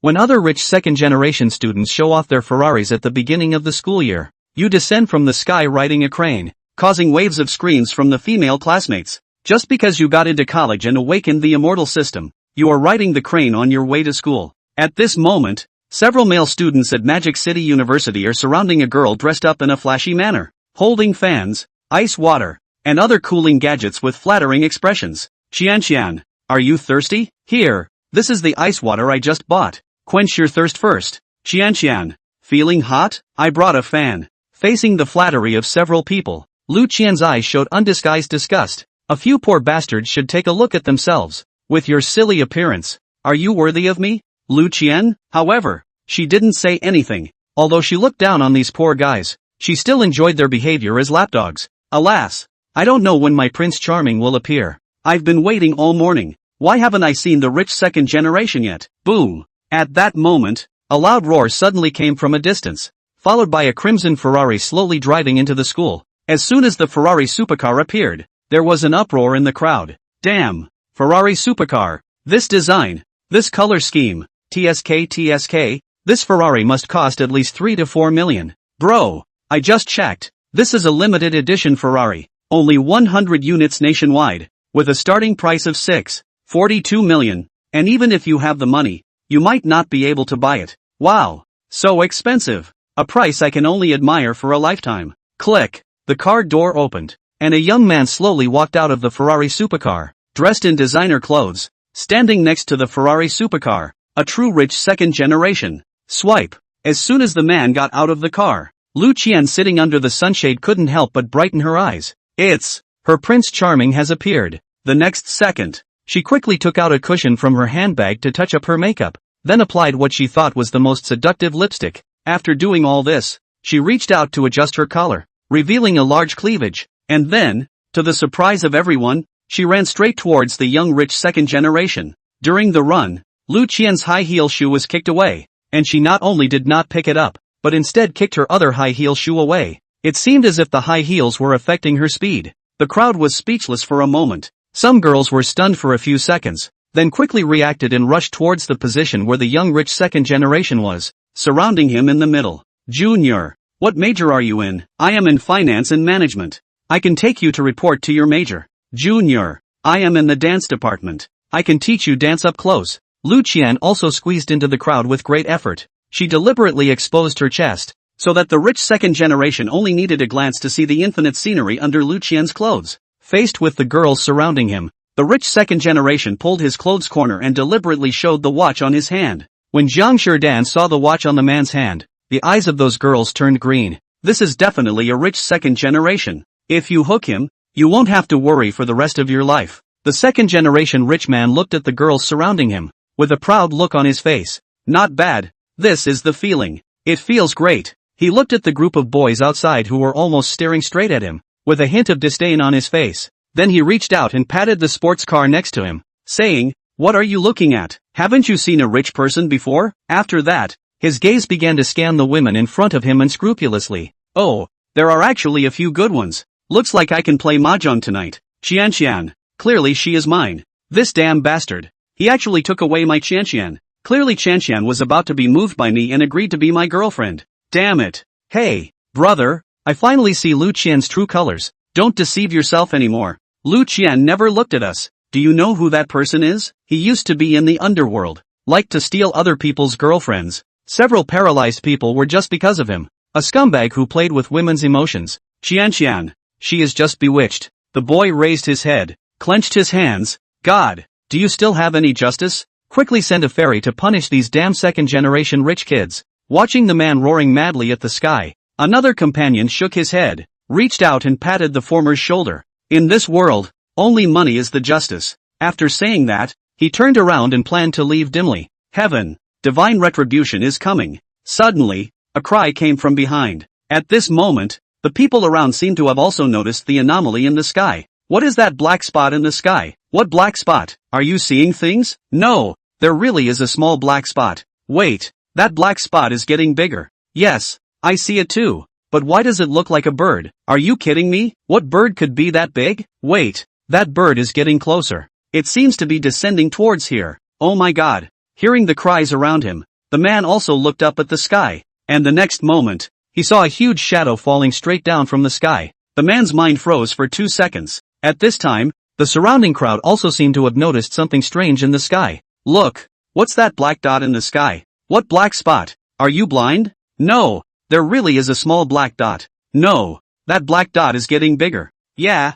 When other rich second-generation students show off their Ferraris at the beginning of the school year, you descend from the sky riding a crane, causing waves of screams from the female classmates. Just because you got into college and awakened the immortal system, you are riding the crane on your way to school. At this moment, several male students at Magic City University are surrounding a girl dressed up in a flashy manner, holding fans, ice water, and other cooling gadgets with flattering expressions. Qian, are you thirsty? Here, this is the ice water I just bought. Quench your thirst first. Qian, feeling hot? I brought a fan. Facing the flattery of several people, Lu Qian's eyes showed undisguised disgust. A few poor bastards should take a look at themselves. With your silly appearance, are you worthy of me? Lu Qian, however, she didn't say anything. Although she looked down on these poor guys, she still enjoyed their behavior as lapdogs. Alas, I don't know when my Prince Charming will appear. I've been waiting all morning. Why haven't I seen the rich second generation yet? Boom! At that moment, a loud roar suddenly came from a distance, followed by a crimson Ferrari slowly driving into the school. As soon as the Ferrari supercar appeared, there was an uproar in the crowd. Damn! Ferrari supercar! This design! This color scheme! TSK! This Ferrari must cost at least 3 to 4 million. Bro! I just checked. This is a limited edition Ferrari. Only 100 units nationwide, with a starting price of 6.42 million. And even if you have the money, you might not be able to buy it. Wow! So expensive! A price I can only admire for a lifetime. Click! The car door opened, and a young man slowly walked out of the Ferrari supercar, dressed in designer clothes, standing next to the Ferrari supercar, a true rich second generation. Swipe! As soon as the man got out of the car, Lu Qian sitting under the sunshade couldn't help but brighten her eyes. It's her Prince Charming has appeared. The next second, she quickly took out a cushion from her handbag to touch up her makeup, then applied what she thought was the most seductive lipstick. After doing all this, she reached out to adjust her collar, revealing a large cleavage, and then, to the surprise of everyone, she ran straight towards the young rich second generation. During the run, Lu Qian's high heel shoe was kicked away, and she not only did not pick it up, but instead kicked her other high heel shoe away. It seemed as if the high heels were affecting her speed. The crowd was speechless for a moment. Some girls were stunned for a few seconds, then quickly reacted and rushed towards the position where the young rich second generation was, surrounding him in the middle. Junior, what major are you in? I am in finance and management. I can take you to report to your major. Junior, I am in the dance department. I can teach you dance up close. Lu Qian also squeezed into the crowd with great effort. She deliberately exposed her chest, so that the rich second generation only needed a glance to see the infinite scenery under Lu Qian's clothes. Faced with the girls surrounding him, the rich second generation pulled his clothes corner and deliberately showed the watch on his hand. When Jiang Sherdan saw the watch on the man's hand, the eyes of those girls turned green. This is definitely a rich second generation. If you hook him, you won't have to worry for the rest of your life. The second generation rich man looked at the girls surrounding him, with a proud look on his face. Not bad. This is the feeling. It feels great. He looked at the group of boys outside who were almost staring straight at him, with a hint of disdain on his face. Then he reached out and patted the sports car next to him, saying, "What are you looking at? Haven't you seen a rich person before?" After that, his gaze began to scan the women in front of him unscrupulously. "Oh, there are actually a few good ones. Looks like I can play mahjong tonight. Qian, clearly she is mine. This damn bastard. He actually took away my Qian. Clearly Qian was about to be moved by me and agreed to be my girlfriend. Damn it. Hey, brother, I finally see Lu Qian's true colors. Don't deceive yourself anymore. Lu Qian never looked at us. Do you know who that person is? He used to be in the underworld, liked to steal other people's girlfriends. Several paralyzed people were just because of him. A scumbag who played with women's emotions. Qian, she is just bewitched." The boy raised his head, clenched his hands. "God, do you still have any justice? Quickly send a fairy to punish these damn second-generation rich kids." Watching the man roaring madly at the sky, another companion shook his head, reached out and patted the former's shoulder. "In this world, only money is the justice." After saying that, he turned around and planned to leave dimly. Heaven, divine retribution is coming. Suddenly, a cry came from behind. At this moment, the people around seemed to have also noticed the anomaly in the sky. What is that black spot in the sky? What black spot? Are you seeing things? No, there really is a small black spot. Wait, that black spot is getting bigger. Yes, I see it too. But why does it look like a bird? Are you kidding me? What bird could be that big? Wait, that bird is getting closer. It seems to be descending towards here. Oh my god. Hearing the cries around him, the man also looked up at the sky, and the next moment, he saw a huge shadow falling straight down from the sky. The man's mind froze for 2 seconds. At this time, the surrounding crowd also seemed to have noticed something strange in the sky. Look, what's that black dot in the sky? What black spot? Are you blind? No, there really is a small black dot. No, that black dot is getting bigger. Yeah,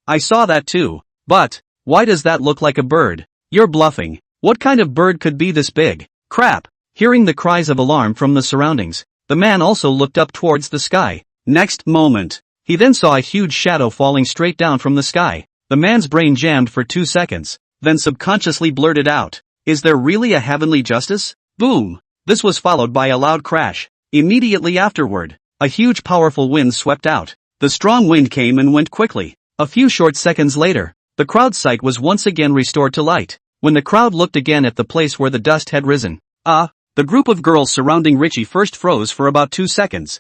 I saw that too. But, why does that look like a bird? You're bluffing. What kind of bird could be this big? Crap! Hearing the cries of alarm from the surroundings, the man also looked up towards the sky. Next moment, he then saw a huge shadow falling straight down from the sky. The man's brain jammed for 2 seconds, then subconsciously blurted out, "Is there really a heavenly justice?" Boom! This was followed by a loud crash. Immediately afterward, a huge powerful wind swept out. The strong wind came and went quickly. A few short seconds later, the crowd's sight was once again restored to light. When the crowd looked again at the place where the dust had risen, the group of girls surrounding Richie first froze for about 2 seconds.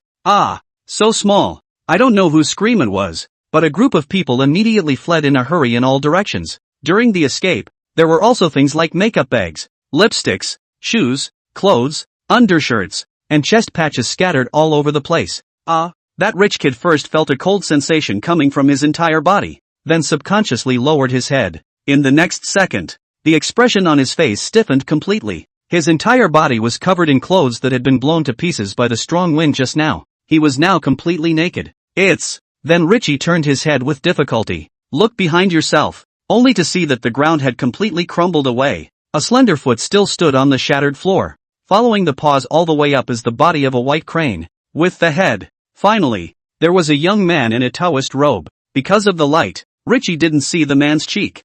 So small. I don't know whose scream it was, but a group of people immediately fled in a hurry in all directions. During the escape, there were also things like makeup bags, lipsticks, shoes, clothes, undershirts, and chest patches scattered all over the place. That rich kid first felt a cold sensation coming from his entire body, then subconsciously lowered his head. In the next second, the expression on his face stiffened completely. His entire body was covered in clothes that had been blown to pieces by the strong wind just now. He was now completely naked. Then Richie turned his head with difficulty. Look behind yourself, only to see that the ground had completely crumbled away. A slender foot still stood on the shattered floor. Following the paws all the way up is the body of a white crane, with the head. Finally, there was a young man in a Taoist robe. Because of the light, Richie didn't see the man's cheek.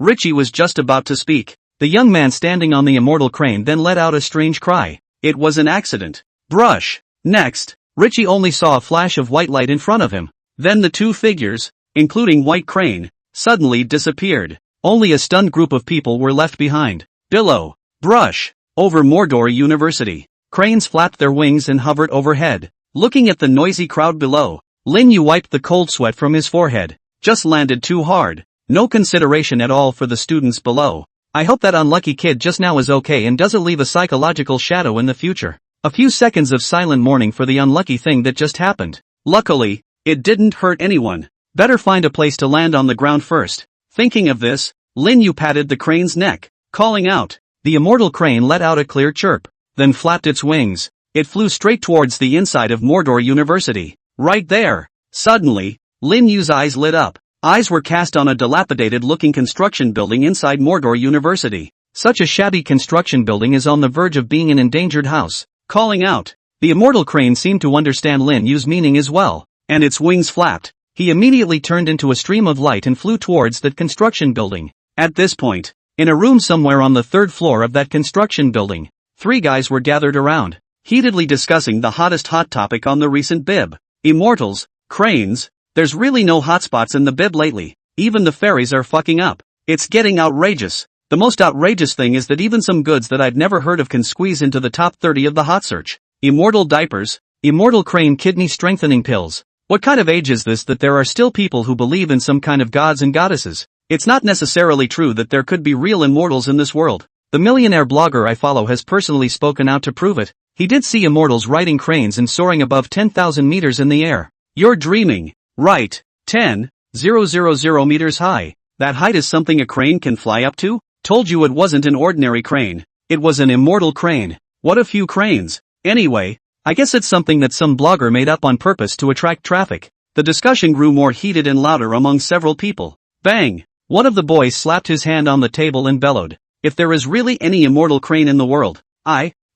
Richie was just about to speak. The young man standing on the immortal crane then let out a strange cry. It was an accident. Brush. Next, Richie only saw a flash of white light in front of him. Then the two figures, including White Crane, suddenly disappeared. Only a stunned group of people were left behind. Below. Brush. Over Mordor University. Cranes flapped their wings and hovered overhead. Looking at the noisy crowd below, Lin Yu wiped the cold sweat from his forehead. Just landed too hard. No consideration at all for the students below. I hope that unlucky kid just now is okay and doesn't leave a psychological shadow in the future. A few seconds of silent mourning for the unlucky thing that just happened. Luckily, it didn't hurt anyone. Better find a place to land on the ground first. Thinking of this, Lin Yu patted the crane's neck, calling out. The immortal crane let out a clear chirp, then flapped its wings. It flew straight towards the inside of Mordor University. Right there. Suddenly, Lin Yu's eyes lit up. Eyes were cast on a dilapidated-looking construction building inside Mordor University. Such a shabby construction building is on the verge of being an endangered house. Calling out. The immortal crane seemed to understand Lin Yu's meaning as well, and its wings flapped. He immediately turned into a stream of light and flew towards that construction building. At this point, in a room somewhere on the 3rd floor of that construction building, 3 guys were gathered around, heatedly discussing the hottest hot topic on the recent bib. Immortals, cranes. There's really no hotspots in the bib lately. Even the fairies are fucking up. It's getting outrageous. The most outrageous thing is that even some goods that I've never heard of can squeeze into the top 30 of the hot search. Immortal diapers, immortal crane kidney strengthening pills. What kind of age is this that there are still people who believe in some kind of gods and goddesses? It's not necessarily true that there could be real immortals in this world. The millionaire blogger I follow has personally spoken out to prove it. He did see immortals riding cranes and soaring above 10,000 meters in the air. You're dreaming. Right. 10,000 meters high. That height is something a crane can fly up to? Told you it wasn't an ordinary crane. It was an immortal crane. What a few cranes. Anyway, I guess it's something that some blogger made up on purpose to attract traffic. The discussion grew more heated and louder among several people. Bang! One of the boys slapped his hand on the table and bellowed. If there is really any immortal crane in the world,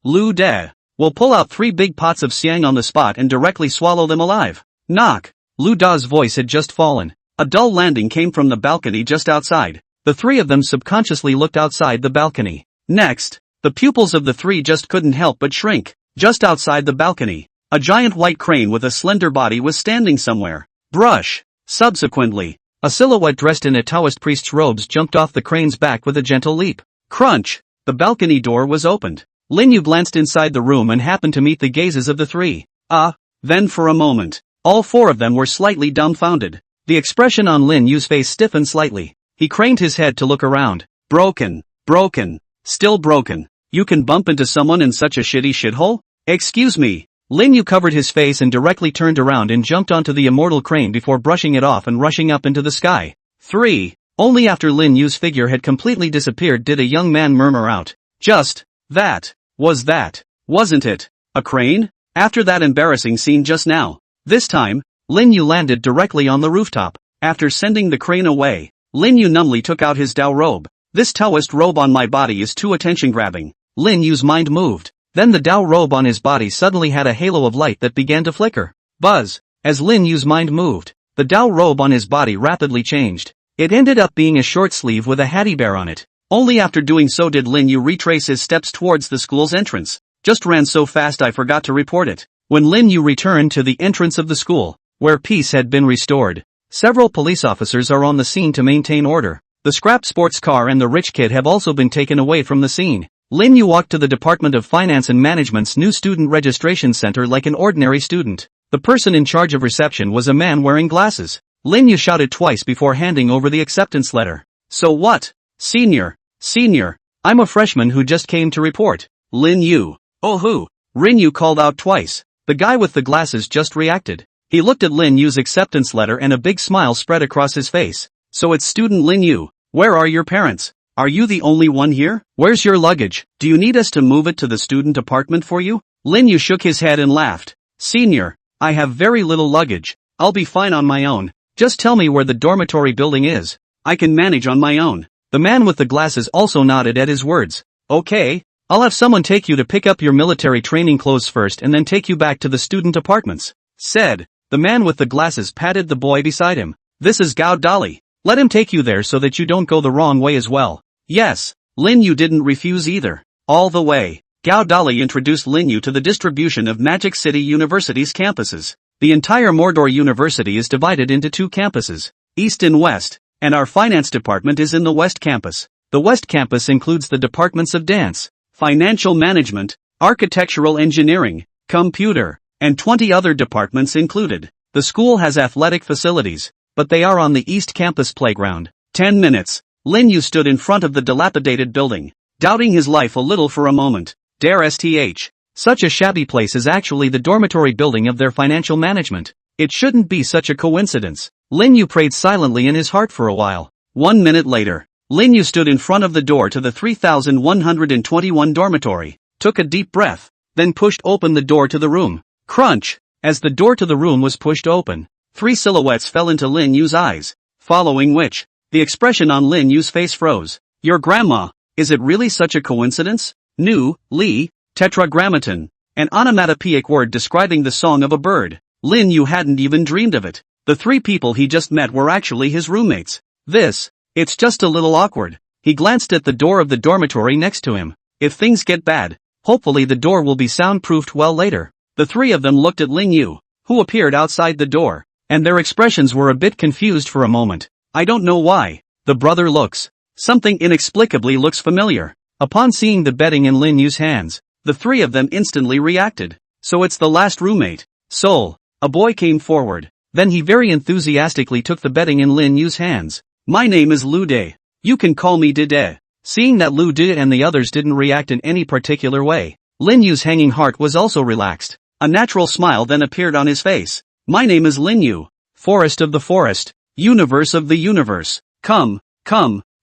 Lu De, will pull out 3 big pots of siang on the spot and directly swallow them alive. Knock! Lu Da's voice had just fallen. A dull landing came from the balcony just outside. The 3 of them subconsciously looked outside the balcony. Next, the pupils of the 3 just couldn't help but shrink. Just outside the balcony, a giant white crane with a slender body was standing somewhere. Brush. Subsequently, a silhouette dressed in a Taoist priest's robes jumped off the crane's back with a gentle leap. Crunch! The balcony door was opened. Lin Yu glanced inside the room and happened to meet the gazes of the 3. Then for a moment, all 4 of them were slightly dumbfounded. The expression on Lin Yu's face stiffened slightly. He craned his head to look around. Broken. Still broken. You can bump into someone in such a shitty shithole? Excuse me. Lin Yu covered his face and directly turned around and jumped onto the immortal crane before brushing it off and rushing up into the sky. 3. Only after Lin Yu's figure had completely disappeared did a young man murmur out. Just, that, wasn't it, a crane? After that embarrassing scene just now. This time, Lin Yu landed directly on the rooftop. After sending the crane away, Lin Yu numbly took out his Dao robe. This Taoist robe on my body is too attention-grabbing. Lin Yu's mind moved. Then the Dao robe on his body suddenly had a halo of light that began to flicker. Buzz. As Lin Yu's mind moved, the Dao robe on his body rapidly changed. It ended up being a short sleeve with a hattie bear on it. Only after doing so did Lin Yu retrace his steps towards the school's entrance. Just ran so fast I forgot to report it. When Lin Yu returned to the entrance of the school, where peace had been restored, several police officers are on the scene to maintain order. The scrap sports car and the rich kid have also been taken away from the scene. Lin Yu walked to the Department of Finance and Management's new student registration center like an ordinary student. The person in charge of reception was a man wearing glasses. Lin Yu shouted twice before handing over the acceptance letter. So what? Senior, I'm a freshman who just came to report. Lin Yu. Oh who? Rin Yu called out twice. The guy with the glasses just reacted. He looked at Lin Yu's acceptance letter and a big smile spread across his face. So it's student Lin Yu. Where are your parents? Are you the only one here? Where's your luggage? Do you need us to move it to the student apartment for you? Lin Yu shook his head and laughed. Senior, I have very little luggage. I'll be fine on my own. Just tell me where the dormitory building is. I can manage on my own. The man with the glasses also nodded at his words. Okay, I'll have someone take you to pick up your military training clothes first and then take you back to the student apartments. Said. The man with the glasses patted the boy beside him. This is Gao Dali. Let him take you there so that you don't go the wrong way as well. Yes. Lin Yu didn't refuse either. All the way. Gao Dali introduced Lin Yu to the distribution of Magic City University's campuses. The entire Mordor University is divided into 2 campuses, East and West, and our finance department is in the West campus. The West campus includes the departments of dance, financial management, architectural engineering, computer, and 20 other departments included. The school has athletic facilities, but they are on the East campus playground. 10 minutes. Lin Yu stood in front of the dilapidated building, doubting his life a little for a moment. Dare sth. Such a shabby place is actually the dormitory building of their financial management. It shouldn't be such a coincidence. Lin Yu prayed silently in his heart for a while. 1 minute later, Lin Yu stood in front of the door to the 3121 dormitory, took a deep breath, then pushed open the door to the room. Crunch! As the door to the room was pushed open, 3 silhouettes fell into Lin Yu's eyes, following which, the expression on Lin Yu's face froze. Your grandma, is it really such a coincidence? Nu, Li, Tetragrammaton, an onomatopoeic word describing the song of a bird. Lin Yu hadn't even dreamed of it. The 3 people he just met were actually his roommates. It's just a little awkward. He glanced at the door of the dormitory next to him. If things get bad, hopefully the door will be soundproofed well later. The 3 of them looked at Lin Yu, who appeared outside the door, and their expressions were a bit confused for a moment. I don't know why. The brother looks. Something inexplicably looks familiar. Upon seeing the bedding in Lin Yu's hands, the 3 of them instantly reacted. So it's the last roommate. Soul. A boy came forward. Then he very enthusiastically took the bedding in Lin Yu's hands. My name is Lu De. You can call me Dede. Seeing that Lu De and the others didn't react in any particular way, Lin Yu's hanging heart was also relaxed. A natural smile then appeared on his face. My name is Lin Yu. Forest of the forest. Universe of the universe. Come,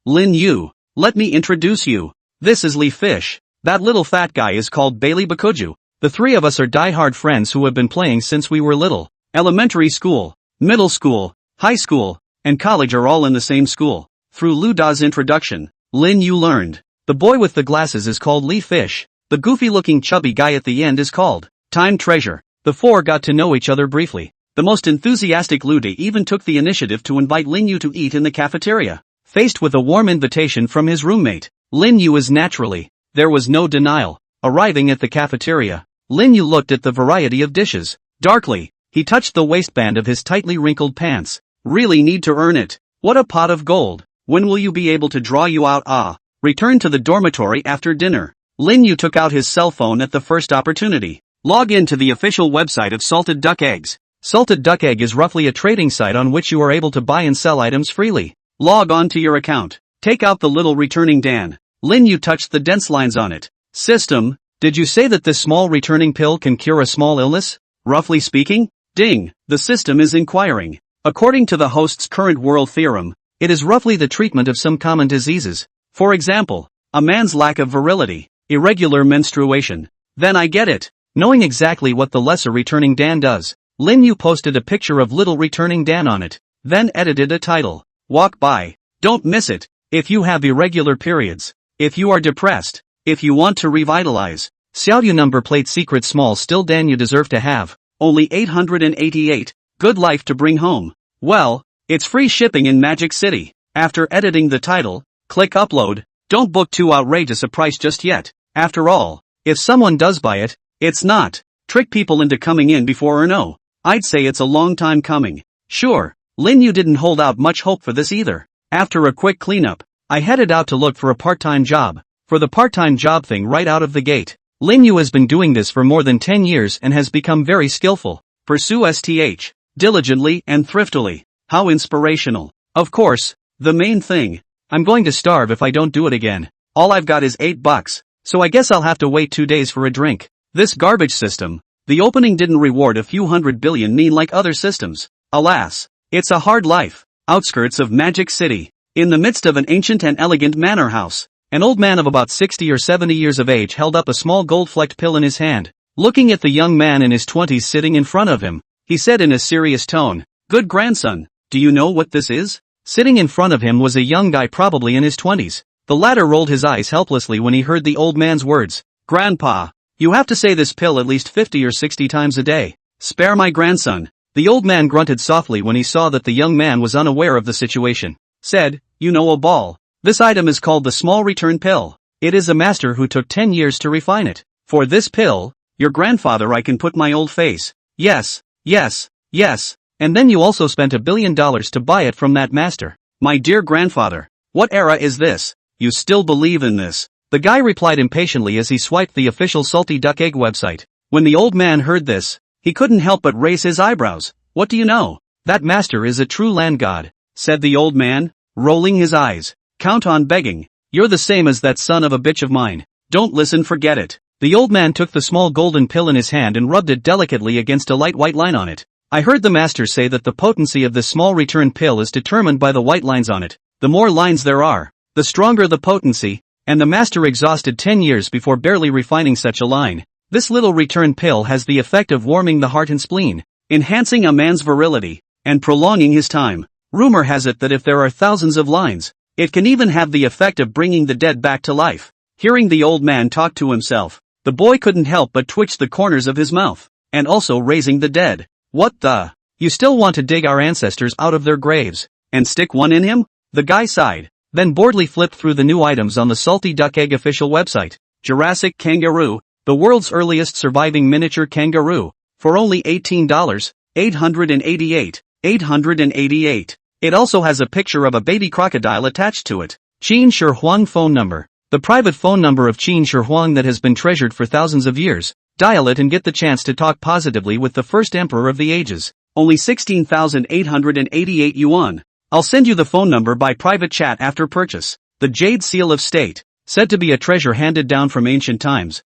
Lin Yu. Let me introduce you. This is Li Fish. That little fat guy is called Bailey Bakuju. The 3 of us are die-hard friends who have been playing since we were little. Elementary school, middle school, high school, and college are all in the same school. Through Lu Da's introduction, Lin Yu learned. The boy with the glasses is called Li Fish. The goofy-looking chubby guy at the end is called Time Treasure. The 4 got to know each other briefly. The most enthusiastic Lu De even took the initiative to invite Lin Yu to eat in the cafeteria. Faced with a warm invitation from his roommate, Lin Yu is naturally, there was no denial. Arriving at the cafeteria, Lin Yu looked at the variety of dishes. Darkly, he touched the waistband of his tightly wrinkled pants. Really need to earn it. What a pot of gold. When will you be able to draw you out? Return to the dormitory after dinner. Lin Yu took out his cell phone at the first opportunity. Log in to the official website of Salted Duck Eggs. Salted Duck Egg is roughly a trading site on which you are able to buy and sell items freely. Log on to your account. Take out the little returning Dan. Lin Yu touched the dense lines on it. System, did you say that this small returning pill can cure a small illness? Roughly speaking? Ding, the system is inquiring. According to the host's current world theorem, it is roughly the treatment of some common diseases. For example, a man's lack of virility, irregular menstruation. Then I get it. Knowing exactly what the lesser returning Dan does, Lin Yu posted a picture of little returning Dan on it, then edited a title. Walk by. Don't miss it. If you have irregular periods. If you are depressed. If you want to revitalize. Xiaoyu number plate secret small still Dan you deserve to have. Only 888. Good life to bring home. Well, it's free shipping in Magic City. After editing the title, click upload. Don't book too outrageous a price just yet. After all, if someone does buy it, it's not. Trick people into coming in before or no. I'd say it's a long time coming. Sure, Lin Yu didn't hold out much hope for this either. After a quick cleanup, I headed out to look for a part-time job. For the part-time job thing right out of the gate. Lin Yu has been doing this for more than 10 years and has become very skillful. Pursue STH. Diligently and thriftily. How inspirational. Of course, the main thing. I'm going to starve if I don't do it again. All I've got is $8, so I guess I'll have to wait 2 days for a drink. This garbage system. The opening didn't reward a few hundred billion mean like other systems. Alas, it's a hard life. Outskirts of Magic City. In the midst of an ancient and elegant manor house. An old man of about 60 or 70 years of age held up a small gold-flecked pill in his hand. Looking at the young man in his 20s sitting in front of him, he said in a serious tone, "Good grandson, do you know what this is?" Sitting in front of him was a young guy probably in his 20s. The latter rolled his eyes helplessly when he heard the old man's words. "Grandpa, you have to say this pill at least 50 or 60 times a day. Spare my grandson." The old man grunted softly when he saw that the young man was unaware of the situation. Said, "You know a ball. This item is called the small return pill. It is a master who took 10 years to refine it. For this pill, your grandfather I can put my old face. Yes, yes, yes. And then you also spent $1 billion to buy it from that master. My dear grandfather, what era is this? You still believe in this?" The guy replied impatiently as he swiped the official Salty Duck Egg website. When the old man heard this, he couldn't help but raise his eyebrows. "What do you know? That master is a true land god," said the old man, rolling his eyes. "Count on begging. You're the same as that son of a bitch of mine. Don't listen, forget it." The old man took the small golden pill in his hand and rubbed it delicately against a light white line on it. "I heard the master say that the potency of this small return pill is determined by the white lines on it. The more lines there are, the stronger the potency, and the master exhausted 10 years before barely refining such a line. This little return pill has the effect of warming the heart and spleen, enhancing a man's virility, and prolonging his time. Rumor has it that if there are thousands of lines, it can even have the effect of bringing the dead back to life." Hearing the old man talk to himself, the boy couldn't help but twitch the corners of his mouth. "And also raising the dead. What the? You still want to dig our ancestors out of their graves, and stick one in him?" The guy sighed, then boredly flipped through the new items on the Salty Duck Egg official website. Jurassic kangaroo, the world's earliest surviving miniature kangaroo, for only $18, 888, 888. It also has a picture of a baby crocodile attached to it. Qin Shi Huang phone number. The private phone number of Qin Shi Huang that has been treasured for thousands of years. Dial it and get the chance to talk positively with the first emperor of the ages. Only 16,888 yuan. I'll send you the phone number by private chat after purchase. The Jade Seal of State. Said to be a treasure handed down from ancient times.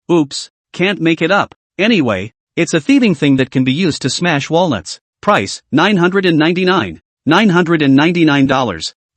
Oops, can't make it up. Anyway, it's a thieving thing that can be used to smash walnuts. Price, $999.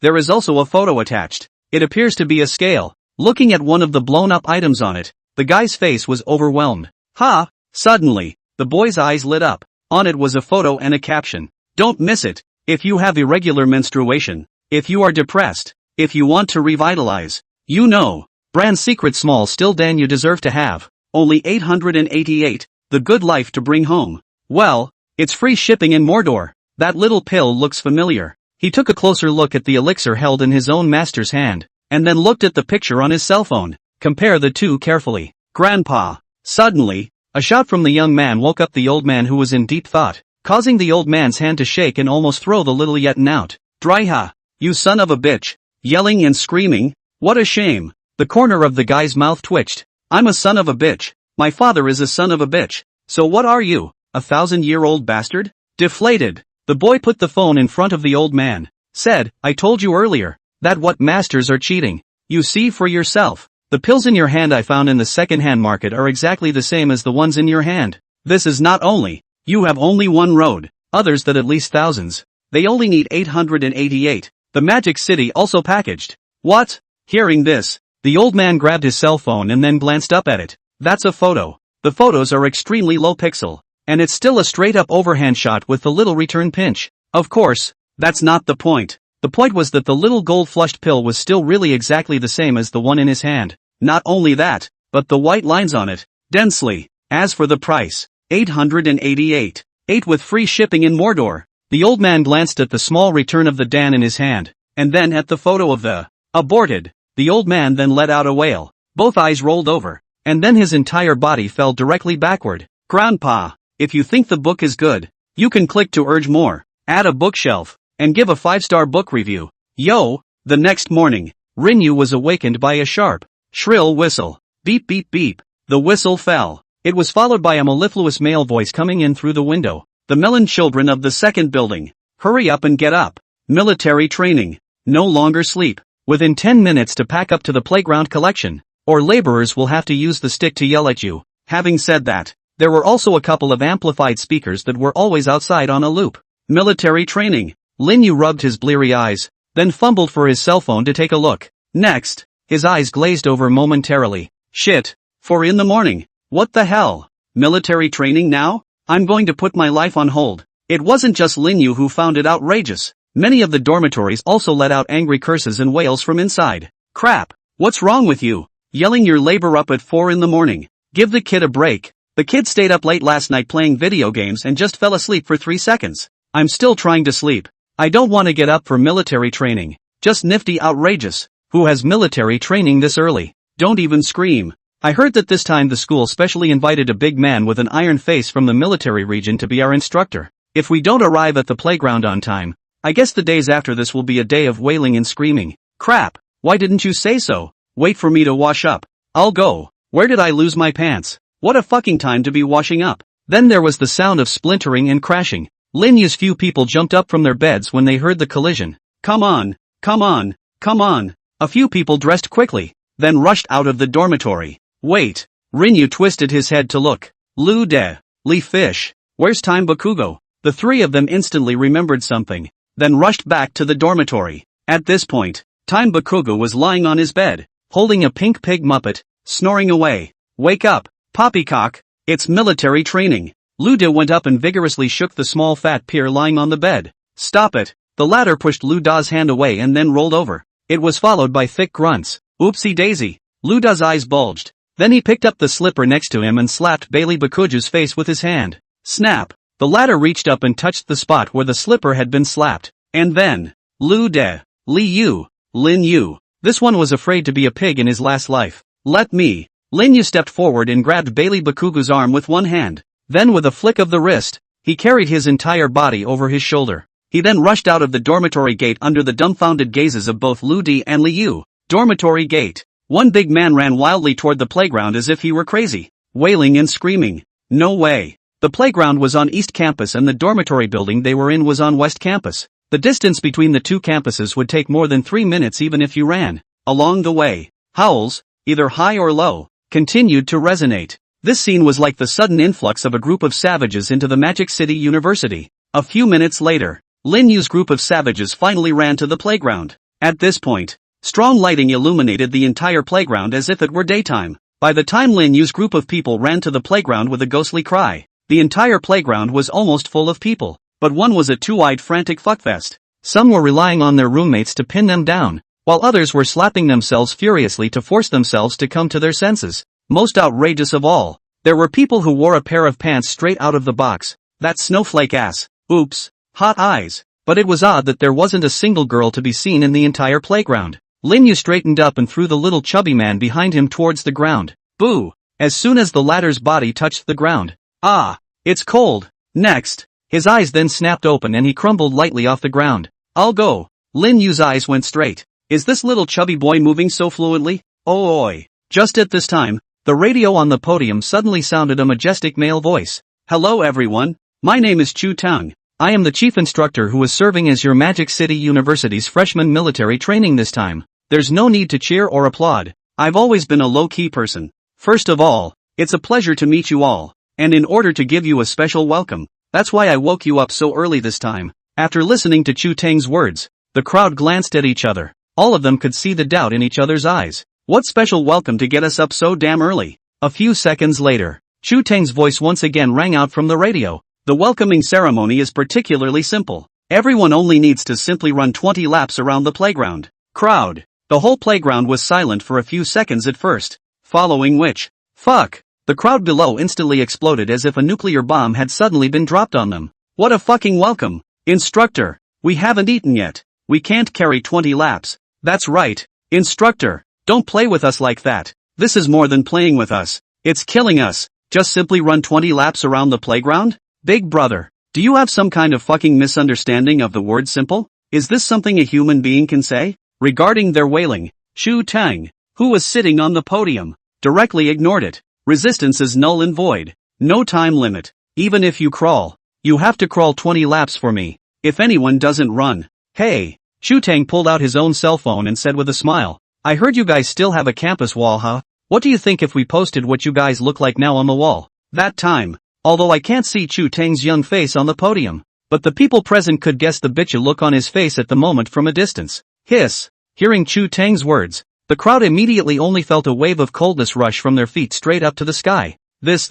There is also a photo attached. It appears to be a scale. Looking at one of the blown-up items on it, the guy's face was overwhelmed. Ha! Suddenly, the boy's eyes lit up. On it was a photo and a caption. "Don't miss it. If you have irregular menstruation. If you are depressed. If you want to revitalize. You know. Brand secret small still Dan you deserve to have. Only 888. The good life to bring home. Well, it's free shipping in Mordor." That little pill looks familiar. He took a closer look at the elixir held in his own master's hand, and then looked at the picture on his cell phone. Compare the two carefully. "Grandpa." Suddenly, a shout from the young man woke up the old man who was in deep thought, causing the old man's hand to shake and almost throw the little Yetin out. "Dryha, you son of a bitch." Yelling and screaming. What a shame. The corner of the guy's mouth twitched. "I'm a son of a bitch. My father is a son of a bitch. So what are you, a 1,000-year-old bastard?" Deflated, the boy put the phone in front of the old man. Said, "I told you earlier, that what masters are cheating. You see for yourself." The pills in your hand I found in the second-hand market are exactly the same as the ones in your hand. This is not only, you have only one road, others that at least thousands. They only need 888. The Magic City also packaged. What? Hearing this, the old man grabbed his cell phone and then glanced up at it. That's a photo. The photos are extremely low pixel. And it's still a straight-up overhand shot with the little return pinch. Of course, that's not the point. The point was that the little gold-flushed pill was still really exactly the same as the one in his hand. Not only that, but the white lines on it, densely. As for the price, 888. 8 with free shipping in Mordor. The old man glanced at the small return of the Dan in his hand, and then at the photo of the aborted. The old man then let out a wail. Both eyes rolled over, and then his entire body fell directly backward. Grandpa, if you think the book is good, you can click to urge more, add a bookshelf, and give a 5-star book review. Yo! The next morning, Rinyu was awakened by a sharp, shrill whistle. Beep beep beep. The whistle fell. It was followed by a mellifluous male voice coming in through the window. The melon children of the second building. Hurry up and get up. Military training. No longer sleep. Within 10 minutes to pack up to the playground collection, or laborers will have to use the stick to yell at you. Having said that, there were also a couple of amplified speakers that were always outside on a loop. Military training. Linyu rubbed his bleary eyes, then fumbled for his cell phone to take a look. Next, his eyes glazed over momentarily. Shit. 4 in the morning. What the hell? Military training now? I'm going to put my life on hold. It wasn't just Linyu who found it outrageous. Many of the dormitories also let out angry curses and wails from inside. Crap. What's wrong with you? Yelling your labor up at 4 in the morning. Give the kid a break. The kid stayed up late last night playing video games and just fell asleep for 3 seconds. I'm still trying to sleep. I don't want to get up for military training. Just nifty outrageous. Who has military training this early? Don't even scream. I heard that this time the school specially invited a big man with an iron face from the military region to be our instructor. If we don't arrive at the playground on time, I guess the days after this will be a day of wailing and screaming. Crap, why didn't you say so? Wait for me to wash up. I'll go. Where did I lose my pants? What a fucking time to be washing up. Then there was the sound of splintering and crashing. Linyu's few people jumped up from their beds when they heard the collision. Come on, come on, come on. A few people dressed quickly, then rushed out of the dormitory. Wait. Rinyu twisted his head to look. Lu de. Li Fish. Where's Time Bakugo? The three of them instantly remembered something, then rushed back to the dormitory. At this point, Time Bakugo was lying on his bed, holding a pink pig muppet, snoring away. Wake up, poppycock. It's military training. Lu de went up and vigorously shook the small fat peer lying on the bed. Stop it. The latter pushed Lu da's hand away and then rolled over. It was followed by thick grunts. Oopsie daisy. Lu da's eyes bulged. Then he picked up the slipper next to him and slapped Bailey Bakuju's face with his hand. Snap! The latter reached up and touched the spot where the slipper had been slapped. And then, Lu de, Li Yu, Lin Yu. This one was afraid to be a pig in his last life. Let me. Lin Yu stepped forward and grabbed Bailey Bakugu's arm with one hand. Then with a flick of the wrist, he carried his entire body over his shoulder. He then rushed out of the dormitory gate under the dumbfounded gazes of both Lu de and Li Yu. Dormitory gate. One big man ran wildly toward the playground as if he were crazy, wailing and screaming. No way. The playground was on East Campus and the dormitory building they were in was on West Campus. The distance between the two campuses would take more than 3 minutes even if you ran. Along the way, howls, either high or low, continued to resonate. This scene was like the sudden influx of a group of savages into the Magic City University. A few minutes later, Lin Yu's group of savages finally ran to the playground. At this point, strong lighting illuminated the entire playground as if it were daytime. By the time Lin Yu's group of people ran to the playground with a ghostly cry, the entire playground was almost full of people. But one was a two-eyed frantic fuckfest. Some were relying on their roommates to pin them down, while others were slapping themselves furiously to force themselves to come to their senses. Most outrageous of all, there were people who wore a pair of pants straight out of the box. That snowflake ass. Oops. Hot eyes. But it was odd that there wasn't a single girl to be seen in the entire playground. Lin Yu straightened up and threw the little chubby man behind him towards the ground. Boo! As soon as the latter's body touched the ground. Ah! It's cold! Next! His eyes then snapped open and he crumbled lightly off the ground. I'll go. Lin Yu's eyes went straight. Is this little chubby boy moving so fluently? Oh oi. Just at this time, the radio on the podium suddenly sounded a majestic male voice. Hello everyone, my name is Chu Tang. I am the chief instructor who is serving as your Magic City University's freshman military training this time. There's no need to cheer or applaud. I've always been a low-key person. First of all, it's a pleasure to meet you all. And in order to give you a special welcome, that's why I woke you up so early this time. After listening to Chu Tang's words, the crowd glanced at each other. All of them could see the doubt in each other's eyes. What special welcome to get us up so damn early? A few seconds later, Chu Tang's voice once again rang out from the radio. The welcoming ceremony is particularly simple. Everyone only needs to simply run 20 laps around the playground. Crowd. The whole playground was silent for a few seconds at first, following which, fuck, the crowd below instantly exploded as if a nuclear bomb had suddenly been dropped on them. What a fucking welcome. Instructor, we haven't eaten yet. We can't carry 20 laps. That's right. Instructor, don't play with us like that. This is more than playing with us. It's killing us. Just simply run 20 laps around the playground? Big brother, do you have some kind of fucking misunderstanding of the word simple? Is this something a human being can say? Regarding their wailing, Chu Tang, who was sitting on the podium, directly ignored it. Resistance is null and void. No time limit. Even if you crawl, you have to crawl 20 laps for me. If anyone doesn't run. Hey, Chu Tang pulled out his own cell phone and said with a smile, I heard you guys still have a campus wall, huh? What do you think if we posted what you guys look like now on the wall? That time, although I can't see Chu Tang's young face on the podium, but the people present could guess the bitchy look on his face at the moment from a distance. Hiss. Hearing Chu Tang's words, the crowd immediately only felt a wave of coldness rush from their feet straight up to the sky. This.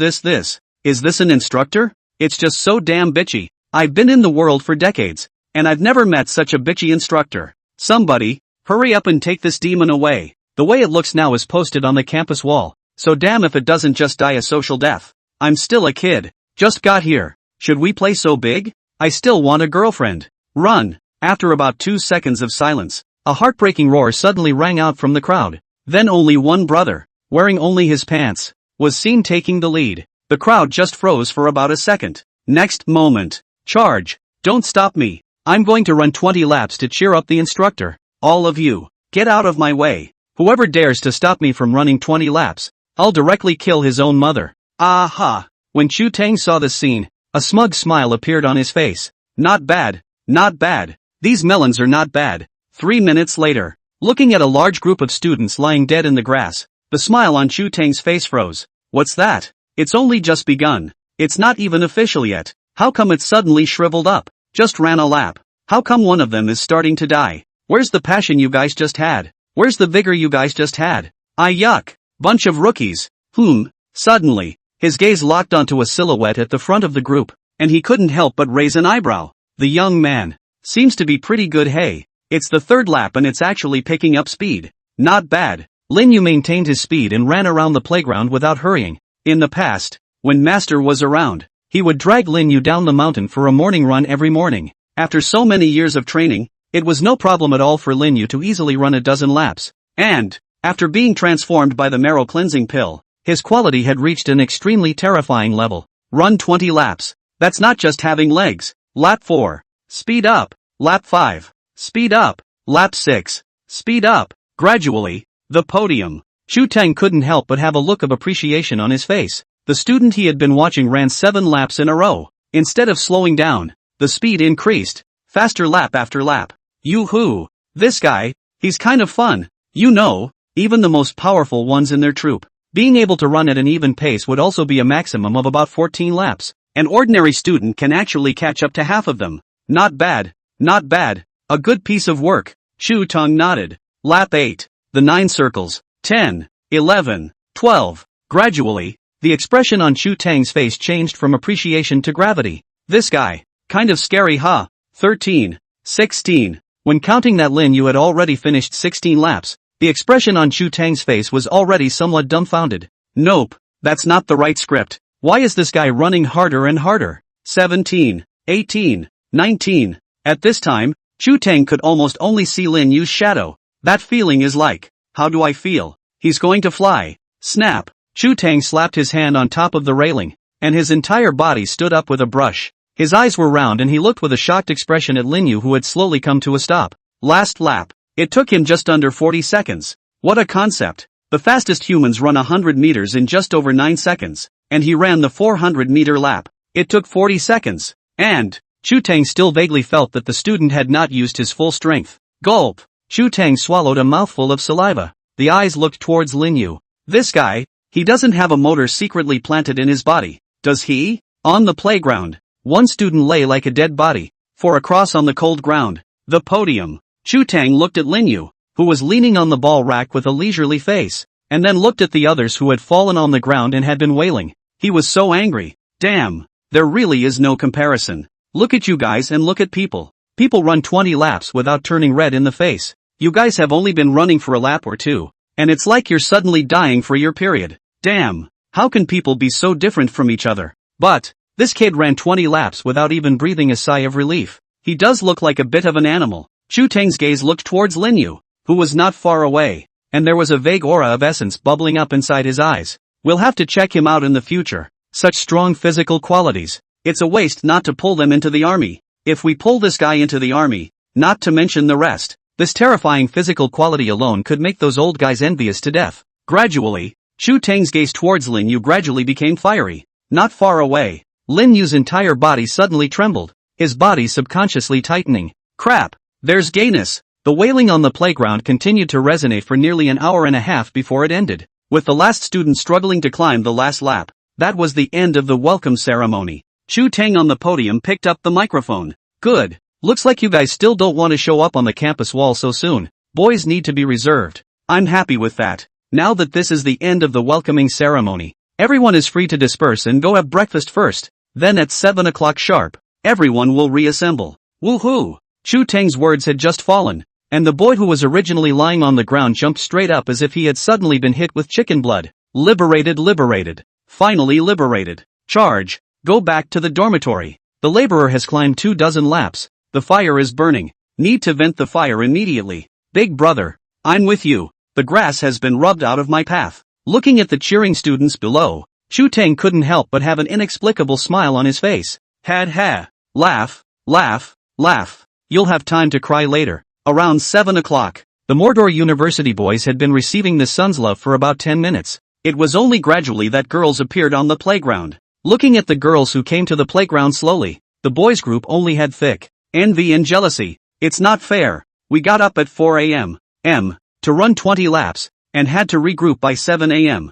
Is this an instructor? It's just so damn bitchy. I've been in the world for decades, and I've never met such a bitchy instructor. Somebody, hurry up and take this demon away. The way it looks now is posted on the campus wall, so damn if it doesn't just die a social death. I'm still a kid. Just got here. Should we play so big? I still want a girlfriend. Run. After about 2 seconds of silence, a heartbreaking roar suddenly rang out from the crowd. Then only one brother, wearing only his pants, was seen taking the lead. The crowd just froze for about a second. Next moment. Charge. Don't stop me. I'm going to run 20 laps to cheer up the instructor. All of you, get out of my way. Whoever dares to stop me from running 20 laps, I'll directly kill his own mother. Aha! When Chu Tang saw this scene, a smug smile appeared on his face. Not bad. Not bad. These melons are not bad. 3 minutes later, looking at a large group of students lying dead in the grass, the smile on Chu Tang's face froze. What's that? It's only just begun. It's not even official yet. How come it's suddenly shriveled up? Just ran a lap. How come one of them is starting to die? Where's the passion you guys just had? Where's the vigor you guys just had? Yuck. Bunch of rookies. Suddenly, his gaze locked onto a silhouette at the front of the group, and he couldn't help but raise an eyebrow. The young man seems to be pretty good. Hey, it's the third lap and it's actually picking up speed. Not bad. Lin Yu maintained his speed and ran around the playground without hurrying. In the past, when Master was around, he would drag Lin Yu down the mountain for a morning run every morning. After so many years of training, it was no problem at all for Lin Yu to easily run a dozen laps. And, after being transformed by the marrow cleansing pill, his quality had reached an extremely terrifying level. Run 20 laps. That's not just having legs. Lap 4. Speed up. Lap 5. Speed up. Lap 6. Speed up. Gradually, the podium. Chu Tang couldn't help but have a look of appreciation on his face. The student he had been watching ran 7 laps in a row. Instead of slowing down, the speed increased. Faster lap after lap. Yoo-hoo. This guy, he's kind of fun. You know, even the most powerful ones in their troop, being able to run at an even pace would also be a maximum of about 14 laps. An ordinary student can actually catch up to half of them. Not bad. Not bad. A good piece of work. Chu Tang nodded. Lap 8. The 9 circles. 10. 11. 12. Gradually, the expression on Chu Tang's face changed from appreciation to gravity. This guy, kind of scary, huh? 13. 16. When counting that Lin Yu had already finished 16 laps, the expression on Chu Tang's face was already somewhat dumbfounded. Nope, that's not the right script. Why is this guy running harder and harder? 17. 18. 19. At this time, Chu Tang could almost only see Lin Yu's shadow. That feeling is like, how do I feel? He's going to fly. Snap. Chu Tang slapped his hand on top of the railing, and his entire body stood up with a brush. His eyes were round and he looked with a shocked expression at Lin Yu, who had slowly come to a stop. Last lap. It took him just under 40 seconds. What a concept. The fastest humans run 100 meters in just over 9 seconds, and he ran the 400-meter lap. It took 40 seconds. And, Chu Tang still vaguely felt that the student had not used his full strength. Gulp. Chu Tang swallowed a mouthful of saliva. The eyes looked towards Lin Yu. This guy, he doesn't have a motor secretly planted in his body, does he? On the playground, one student lay like a dead body, 4 across on the cold ground. The podium. Chu Tang looked at Lin Yu, who was leaning on the ball rack with a leisurely face, and then looked at the others who had fallen on the ground and had been wailing. He was so angry. Damn, there really is no comparison. Look at you guys and look at people. People run 20 laps without turning red in the face. You guys have only been running for a lap or two, and it's like you're suddenly dying for your period. Damn, how can people be so different from each other? But, this kid ran 20 laps without even breathing a sigh of relief. He does look like a bit of an animal. Chu Tang's gaze looked towards Lin Yu, who was not far away, and there was a vague aura of essence bubbling up inside his eyes. We'll have to check him out in the future. Such strong physical qualities. It's a waste not to pull them into the army. If we pull this guy into the army, not to mention the rest, this terrifying physical quality alone could make those old guys envious to death. Gradually, Chu Tang's gaze towards Lin Yu gradually became fiery. Not far away, Lin Yu's entire body suddenly trembled, his body subconsciously tightening. Crap, there's gayness. The wailing on the playground continued to resonate for nearly an hour and a half before it ended, with the last student struggling to climb the last lap. That was the end of the welcome ceremony. Chu Tang on the podium picked up the microphone. Good. Looks like you guys still don't want to show up on the campus wall so soon. Boys need to be reserved. I'm happy with that. Now that this is the end of the welcoming ceremony, everyone is free to disperse and go have breakfast first. Then at 7 o'clock sharp, everyone will reassemble. Woohoo! Chu Tang's words had just fallen, and the boy who was originally lying on the ground jumped straight up as if he had suddenly been hit with chicken blood. Liberated, liberated. Finally liberated. Charge. Go back to the dormitory. The laborer has climbed 24 laps. The fire is burning. Need to vent the fire immediately. Big brother, I'm with you. The grass has been rubbed out of my path. Looking at the cheering students below, Chu Tang couldn't help but have an inexplicable smile on his face. Ha. Laugh, laugh, laugh. You'll have time to cry later. Around 7 o'clock, the Mordor University boys had been receiving the sun's love for about 10 minutes. It was only gradually that girls appeared on the playground. Looking at the girls who came to the playground slowly, the boys group only had thick envy and jealousy. It's not fair. We got up at 4 a.m. To run 20 laps, and had to regroup by 7 a.m.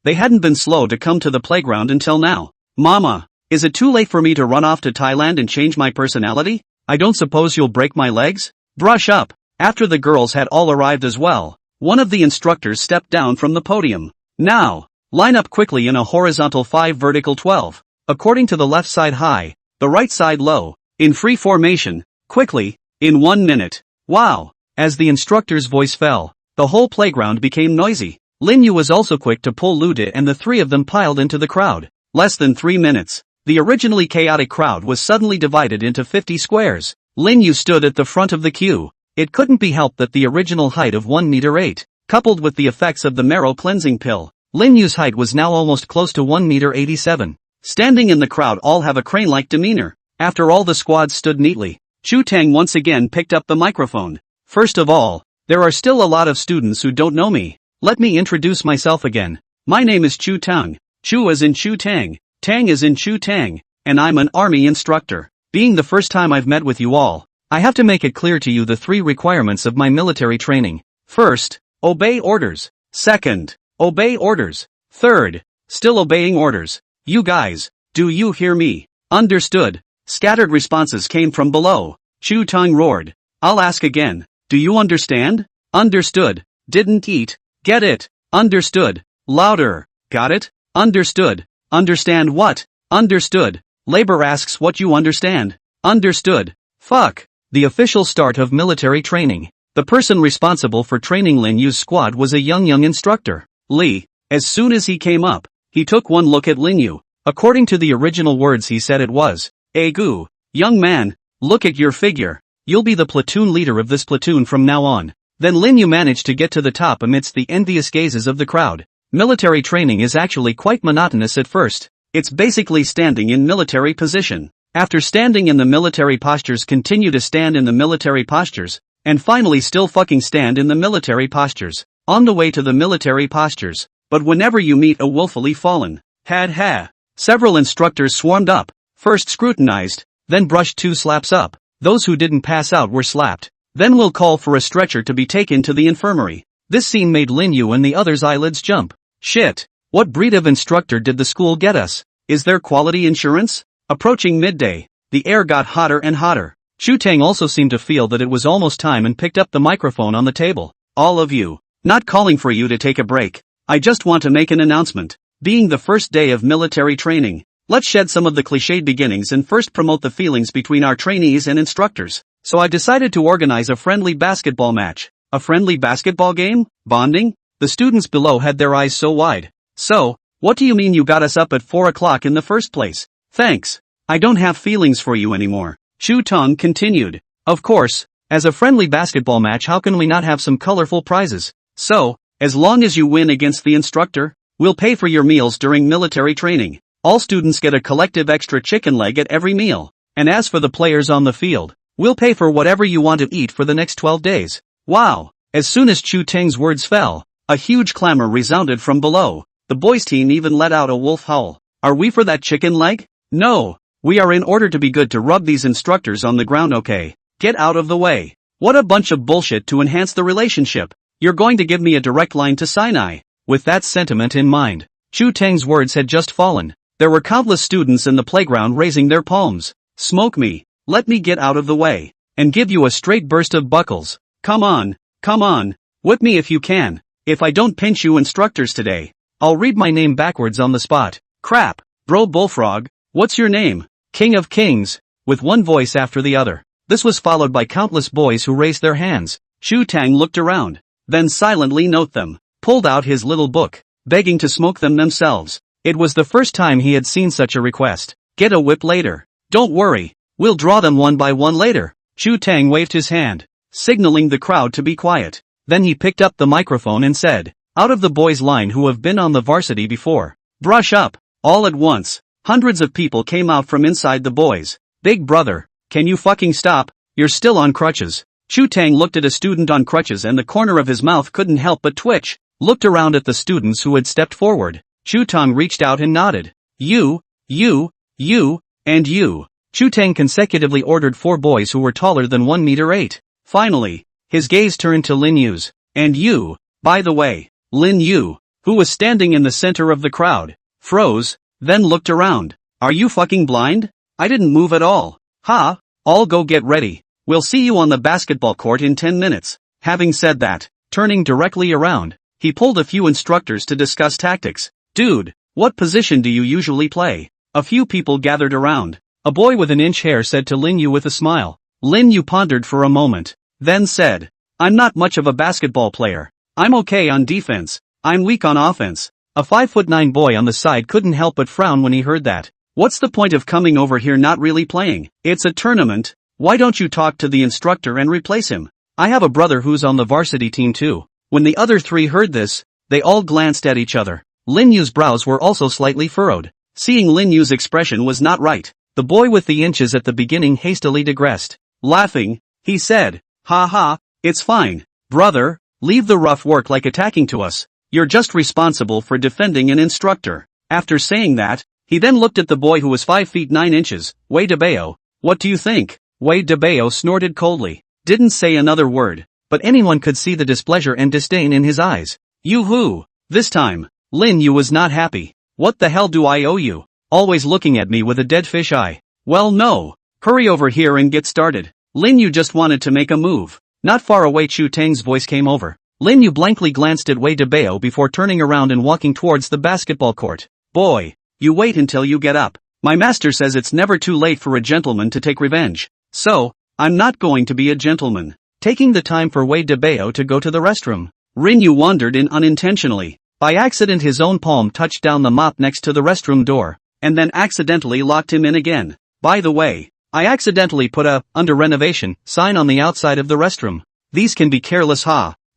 They hadn't been slow to come to the playground until now. Mama, is it too late for me to run off to Thailand and change my personality? I don't suppose you'll break my legs? Brush up. After the girls had all arrived as well, one of the instructors stepped down from the podium. Now, line up quickly in a horizontal 5 vertical 12, according to the left side high, the right side low, in free formation, quickly, in 1 minute. Wow! As the instructor's voice fell, the whole playground became noisy. Lin Yu was also quick to pull Lude and the three of them piled into the crowd. Less than 3 minutes, the originally chaotic crowd was suddenly divided into 50 squares. Lin Yu stood at the front of the queue. It couldn't be helped that the original height of 1 meter 8, coupled with the effects of the marrow cleansing pill, Lin Yu's height was now almost close to 1 meter 87. Standing in the crowd all have a crane-like demeanor. After all the squads stood neatly, Chu Tang once again picked up the microphone. First of all, there are still a lot of students who don't know me. Let me introduce myself again. My name is Chu Tang. Chu as in Chu Tang, Tang as in Chu Tang, and I'm an army instructor. Being the first time I've met with you all, I have to make it clear to you the 3 requirements of my military training. First, obey orders. Second, obey orders. Third, still obeying orders. You guys, do you hear me? Understood. Scattered responses came from below. Chu Tang roared. I'll ask again. Do you understand? Understood. Didn't eat. Get it. Understood. Louder. Got it? Understood. Understand what? Understood. Labor asks what you understand. Understood. Fuck. The official start of military training. The person responsible for training Lin Yu's squad was a young instructor, Li. As soon as he came up, he took one look at Lin Yu. According to the original words he said it was, "Egu, young man, look at your figure. You'll be the platoon leader of this platoon from now on." Then Lin Yu managed to get to the top amidst the envious gazes of the crowd. Military training is actually quite monotonous at first. It's basically standing in military position. After standing in the military postures, continue to stand in the military postures, and finally still fucking stand in the military postures, on the way to the military postures. But whenever you meet a willfully fallen, several instructors swarmed up, first scrutinized, then brushed 2 slaps up. Those who didn't pass out were slapped. Then we'll call for a stretcher to be taken to the infirmary. This scene made Lin Yu and the others' eyelids jump. Shit. What breed of instructor did the school get us? Is there quality insurance? Approaching midday, the air got hotter and hotter. Chu Tang also seemed to feel that it was almost time and picked up the microphone on the table. All of you. Not calling for you to take a break. I just want to make an announcement. Being the first day of military training, let's shed some of the cliched beginnings and first promote the feelings between our trainees and instructors. So I decided to organize a friendly basketball match. A friendly basketball game? Bonding? The students below had their eyes so wide. So, what do you mean you got us up at 4 o'clock in the first place? Thanks. I don't have feelings for you anymore. Chu Tong continued. Of course, as a friendly basketball match, how can we not have some colorful prizes? So, as long as you win against the instructor, we'll pay for your meals during military training. All students get a collective extra chicken leg at every meal. And as for the players on the field, we'll pay for whatever you want to eat for the next 12 days. Wow! As soon as Chu Tang's words fell, a huge clamor resounded from below. The boys' team even let out a wolf howl. Are we for that chicken leg? No. We are in order to be good to rub these instructors on the ground, okay? Get out of the way. What a bunch of bullshit to enhance the relationship. You're going to give me a direct line to Sinai. With that sentiment in mind, Chu Tang's words had just fallen. There were countless students in the playground raising their palms. Smoke me. Let me get out of the way. And give you a straight burst of buckles. Come on. Whip me if you can. If I don't pinch you instructors today, I'll read my name backwards on the spot. Crap. Bro Bullfrog, what's your name? King of Kings. With one voice after the other. This was followed by countless boys who raised their hands. Chu Tang looked around. Then silently note them. Pulled out his little book, begging to smoke them themselves. It was the first time he had seen such a request. Get a whip later. Don't worry. We'll draw them one by one later. Chu Tang waved his hand, signaling the crowd to be quiet. Then he picked up the microphone and said, out of the boys' line who have been on the varsity before, brush up. All at once, hundreds of people came out from inside the boys. Big brother, can you fucking stop? You're still on crutches. Chu Tang looked at a student on crutches and the corner of his mouth couldn't help but twitch. Looked around at the students who had stepped forward. Chu Tang reached out and nodded. You, and you. Chu Tang consecutively ordered 4 boys who were taller than 1 meter 8. Finally, his gaze turned to Lin Yu's. And you, by the way. Lin Yu, who was standing in the center of the crowd, froze, then looked around. Are you fucking blind? I didn't move at all. Ha, all go get ready. We'll see you on the basketball court in 10 minutes. Having said that, turning directly around, he pulled a few instructors to discuss tactics. Dude, what position do you usually play? A few people gathered around. A boy with an inch hair said to Lin Yu with a smile. Lin Yu pondered for a moment, then said, I'm not much of a basketball player. I'm okay on defense. I'm weak on offense. A 5'9" boy on the side couldn't help but frown when he heard that. What's the point of coming over here not really playing? It's a tournament. Why don't you talk to the instructor and replace him? I have a brother who's on the varsity team too. When the other 3 heard this, they all glanced at each other. Lin Yu's brows were also slightly furrowed. Seeing Lin Yu's expression was not right, the boy with the inches at the beginning hastily digressed. Laughing, he said, ha ha, it's fine, brother, leave the rough work like attacking to us. You're just responsible for defending an instructor. After saying that, he then looked at the boy who was 5 feet 9 inches, Wei Debao. What do you think? Wei Debao snorted coldly. Didn't say another word, but anyone could see the displeasure and disdain in his eyes. Yoo-hoo! This time, Lin Yu was not happy. What the hell do I owe you? Always looking at me with a dead fish eye. Well no. Hurry over here and get started. Lin Yu just wanted to make a move. Not far away Chu Tang's voice came over. Lin Yu blankly glanced at Wei Debao before turning around and walking towards the basketball court. Boy, you wait until you get up. My master says it's never too late for a gentleman to take revenge. So, I'm not going to be a gentleman. Taking the time for Wei Debao to go to the restroom, Lin Yu wandered in unintentionally. By accident his own palm touched down the mop next to the restroom door, and then accidentally locked him in again. By the way, I accidentally put a under renovation sign on the outside of the restroom. These can be careless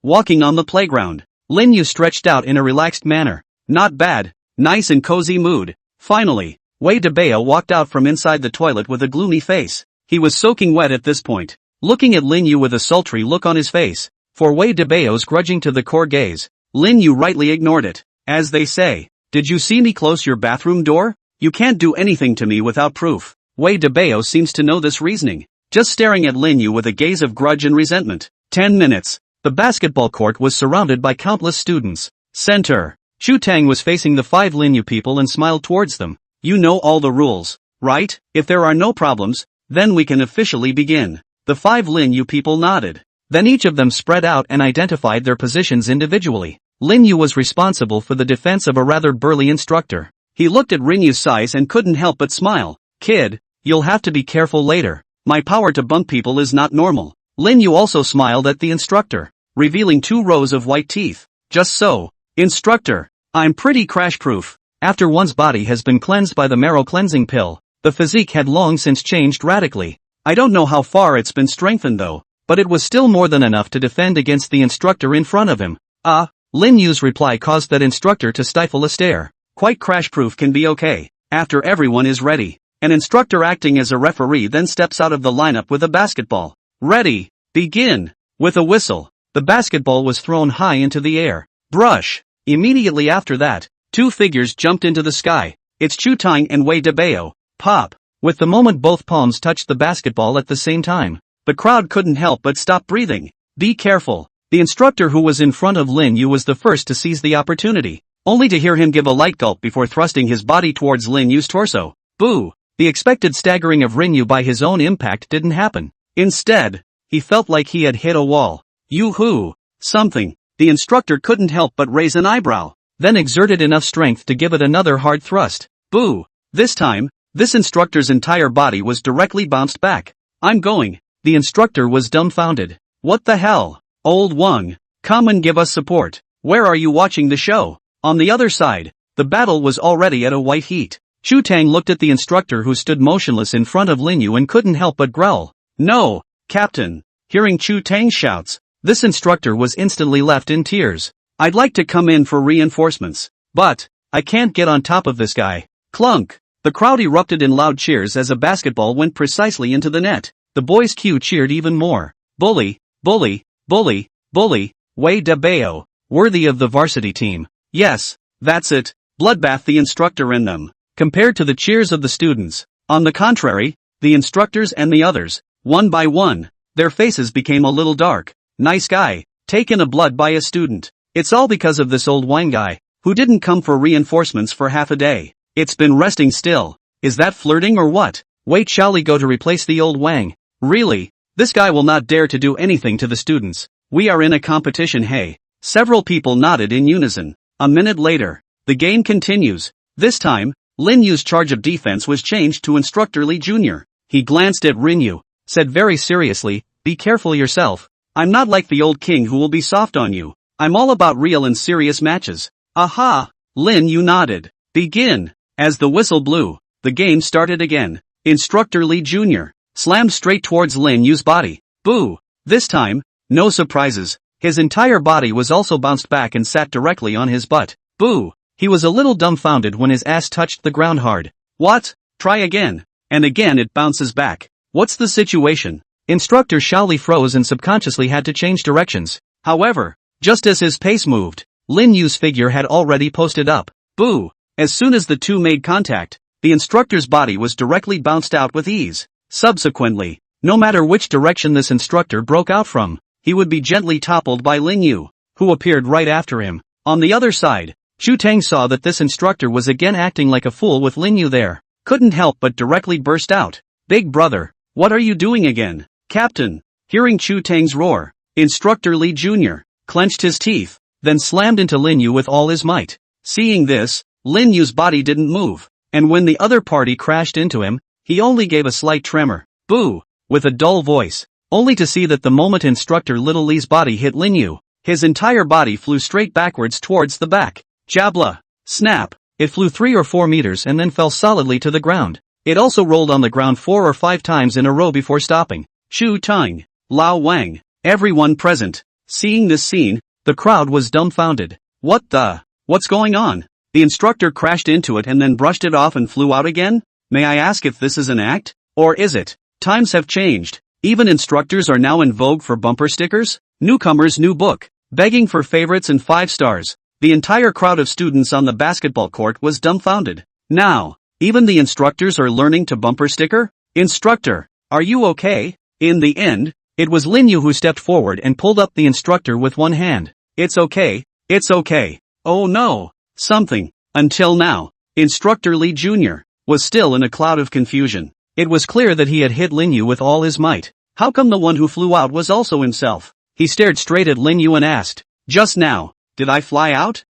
walking on the playground. Lin Yu stretched out in a relaxed manner. Not bad, nice and cozy mood. Finally, Wei Debao walked out from inside the toilet with a gloomy face. He was soaking wet at this point, looking at Lin Yu with a sultry look on his face. For Wei Debao's grudging to the core gaze, Lin Yu rightly ignored it. As they say, did you see me close your bathroom door? You can't do anything to me without proof. Wei Debao seems to know this reasoning, just staring at Lin Yu with a gaze of grudge and resentment. 10 minutes. The basketball court was surrounded by countless students. Center. Chu Tang was facing the 5 Linyu people and smiled towards them. You know all the rules, right? If there are no problems, then we can officially begin. The 5 Linyu people nodded. Then each of them spread out and identified their positions individually. Linyu was responsible for the defense of a rather burly instructor. He looked at Rinyu's size and couldn't help but smile. Kid, you'll have to be careful later. My power to bump people is not normal. Linyu also smiled at the instructor, revealing 2 rows of white teeth. Just so. Instructor, I'm pretty crash-proof. After one's body has been cleansed by the marrow cleansing pill, the physique had long since changed radically. I don't know how far it's been strengthened though, but it was still more than enough to defend against the instructor in front of him. Lin Yu's reply caused that instructor to stifle a stare. Quite crash-proof can be okay, after everyone is ready. An instructor acting as a referee then steps out of the lineup with a basketball. Ready, begin. With a whistle, the basketball was thrown high into the air. Brush. Immediately after that, 2 figures jumped into the sky. It's Chu Tang and Wei Debao. Pop. With the moment both palms touched the basketball at the same time, the crowd couldn't help but stop breathing. Be careful. The instructor who was in front of Lin Yu was the first to seize the opportunity, only to hear him give a light gulp before thrusting his body towards Lin Yu's torso. Boo! The expected staggering of Rin Yu by his own impact didn't happen. Instead, he felt like he had hit a wall. Yoo-hoo! Something. The instructor couldn't help but raise an eyebrow, then exerted enough strength to give it another hard thrust. Boo! This time, this instructor's entire body was directly bounced back. I'm going. The instructor was dumbfounded. What the hell? Old Wang, come and give us support. Where are you watching the show? On the other side, the battle was already at a white heat. Chu Tang looked at the instructor who stood motionless in front of Lin Yu and couldn't help but growl. No, Captain. Hearing Chu Tang's shouts, this instructor was instantly left in tears. I'd like to come in for reinforcements, but I can't get on top of this guy. Clunk. The crowd erupted in loud cheers as a basketball went precisely into the net. The boys' Q cheered even more. Bully, bully, bully, bully, Wei Debao, worthy of the varsity team. Yes, that's it, bloodbath the instructor in them. Compared to the cheers of the students, on the contrary, the instructors and the others, one by one, their faces became a little dark. Nice guy, taken a blood by a student. It's all because of this old wine guy, who didn't come for reinforcements for half a day. It's been resting still. Is that flirting or what? Wait, shall we go to replace the old Wang? Really? This guy will not dare to do anything to the students. We are in a competition, hey. Several people nodded in unison. A minute later, the game continues. This time, Lin Yu's charge of defense was changed to Instructor Li Jr. He glanced at Rin Yu, said very seriously, be careful yourself. I'm not like the old king who will be soft on you. I'm all about real and serious matches. Aha! Lin Yu nodded. Begin. As the whistle blew, the game started again. Instructor Li Jr. slammed straight towards Lin Yu's body. Boo! This time, no surprises. His entire body was also bounced back and sat directly on his butt. Boo! He was a little dumbfounded when his ass touched the ground hard. What? Try again. And again it bounces back. What's the situation? Instructor Shaoli froze and subconsciously had to change directions. However, just as his pace moved, Lin Yu's figure had already posted up. Boo! As soon as the two made contact, the instructor's body was directly bounced out with ease. Subsequently, no matter which direction this instructor broke out from, he would be gently toppled by Lin Yu, who appeared right after him. On the other side, Chu Tang saw that this instructor was again acting like a fool with Lin Yu there. Couldn't help but directly burst out. Big brother, what are you doing again? Captain. Hearing Chu Tang's roar, Instructor Li Jr. clenched his teeth, then slammed into Lin Yu with all his might. Seeing this, Lin Yu's body didn't move, and when the other party crashed into him, he only gave a slight tremor. Boo! With a dull voice, only to see that the moment Instructor Little Li's body hit Lin Yu, his entire body flew straight backwards towards the back. Jabla! Snap! It flew 3 or 4 meters and then fell solidly to the ground. It also rolled on the ground 4 or 5 times in a row before stopping. Chu Tang, Lao Wang, everyone present. Seeing this scene, the crowd was dumbfounded. What's going on? The instructor crashed into it and then brushed it off and flew out again? May I ask if this is an act? Or is it? Times have changed. Even instructors are now in vogue for bumper stickers? Newcomers new book. Begging for favorites and 5 stars. The entire crowd of students on the basketball court was dumbfounded. Now, even the instructors are learning to bumper sticker? Instructor, are you okay? In the end, It was Lin Yu who stepped forward and pulled up the instructor with one hand. It's okay. It's okay. Oh no. Something. Until now, Instructor Lee Jr. was still in a cloud of confusion. It was clear that he had hit Lin Yu with all his might. How come the one who flew out was also himself? He stared straight at Lin Yu and asked, "Just now, did I fly out?"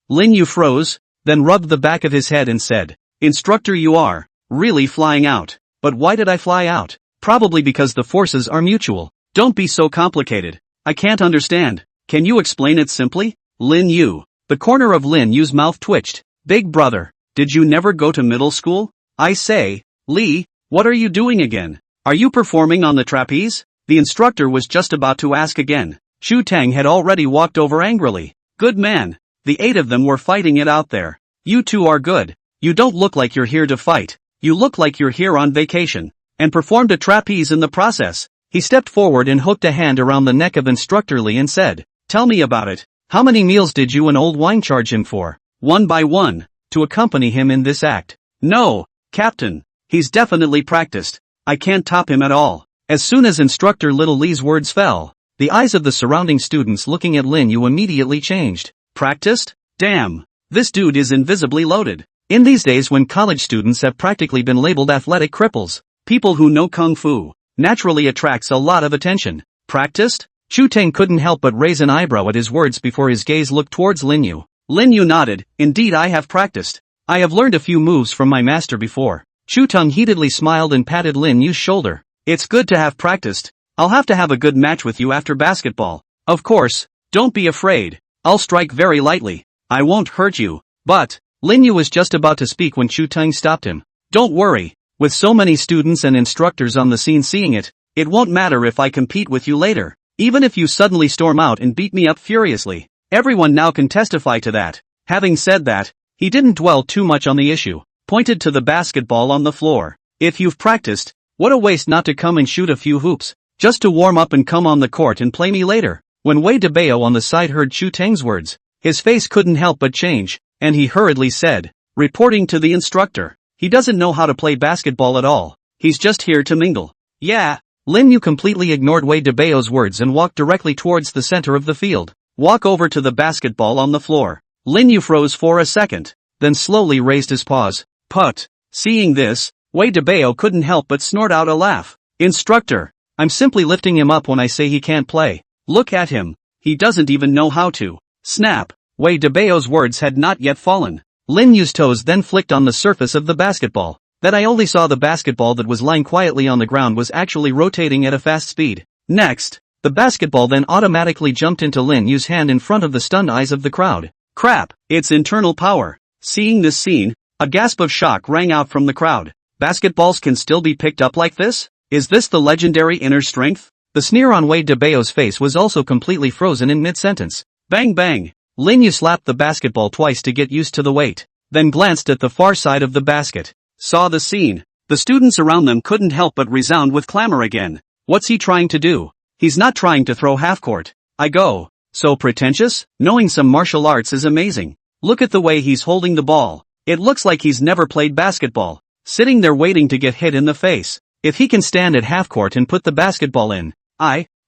Lin Yu froze, then rubbed the back of his head and said, "Instructor, you are really flying out. But why did I fly out? Probably because the forces are mutual. Don't be so complicated. I can't understand. Can you explain it simply?" Lin Yu. The corner of Lin Yu's mouth twitched. "Big brother, did you never go to middle school? I say, Lee, what are you doing again? Are you performing on the trapeze?" The instructor was just about to ask again. Chu Tang had already walked over angrily. "Good man. The 8 of them were fighting it out there. You two are good. You don't look like you're here to fight. You look like you're here on vacation." And performed a trapeze in the process. He stepped forward and hooked a hand around the neck of Instructor Lee and said, "Tell me about it. How many meals did you and old wine charge him for, one by one, to accompany him in this act?" "No, Captain. He's definitely practiced. I can't top him at all." As soon as Instructor Little Lee's words fell, the eyes of the surrounding students looking at Lin Yu immediately changed. Practiced? Damn. This dude is invisibly loaded. In these days when college students have practically been labeled athletic cripples, people who know kung fu naturally attracts a lot of attention. Practiced? Chu Tang couldn't help but raise an eyebrow at his words before his gaze looked towards Lin Yu. Lin Yu nodded. "Indeed, I have practiced. I have learned a few moves from my master before." Chu Tang heatedly smiled and patted Lin Yu's shoulder. "It's good to have practiced. I'll have to have a good match with you after basketball. Of course, don't be afraid. I'll strike very lightly. I won't hurt you." But Lin Yu was just about to speak when Chu Tang stopped him. "Don't worry. With so many students and instructors on the scene seeing it, it won't matter if I compete with you later. Even if you suddenly storm out and beat me up furiously. Everyone now can testify to that." Having said that, he didn't dwell too much on the issue, pointed to the basketball on the floor. "If you've practiced, what a waste not to come and shoot a few hoops, just to warm up and come on the court and play me later." When Wei DeBao on the side heard Chu Tang's words, his face couldn't help but change, and he hurriedly said, reporting to the instructor, "He doesn't know how to play basketball at all. He's just here to mingle." "Yeah." Lin Yu completely ignored Wei DeBao's words and walked directly towards the center of the field. "Walk over to the basketball on the floor." Lin Yu froze for a second, then slowly raised his paws. "Put." Seeing this, Wei DeBao couldn't help but snort out a laugh. "Instructor, I'm simply lifting him up when I say he can't play. Look at him. He doesn't even know how to." Snap. Wei DeBao's words had not yet fallen. Lin Yu's toes then flicked on the surface of the basketball. That I only saw the basketball that was lying quietly on the ground was actually rotating at a fast speed. Next, the basketball then automatically jumped into Lin Yu's hand in front of the stunned eyes of the crowd. "Crap, it's internal power." Seeing this scene, a gasp of shock rang out from the crowd. Basketballs can still be picked up like this? Is this the legendary inner strength? The sneer on Wei DeBao's face was also completely frozen in mid-sentence. Bang bang. Lin Yu slapped the basketball twice to get used to the weight, then glanced at the far side of the basket. Saw the scene. The students around them couldn't help but resound with clamor again. What's he trying to do? He's not trying to throw half-court. I go. So pretentious? Knowing some martial arts is amazing. Look at the way he's holding the ball. It looks like he's never played basketball. Sitting there waiting to get hit in the face. If he can stand at half-court and put the basketball in,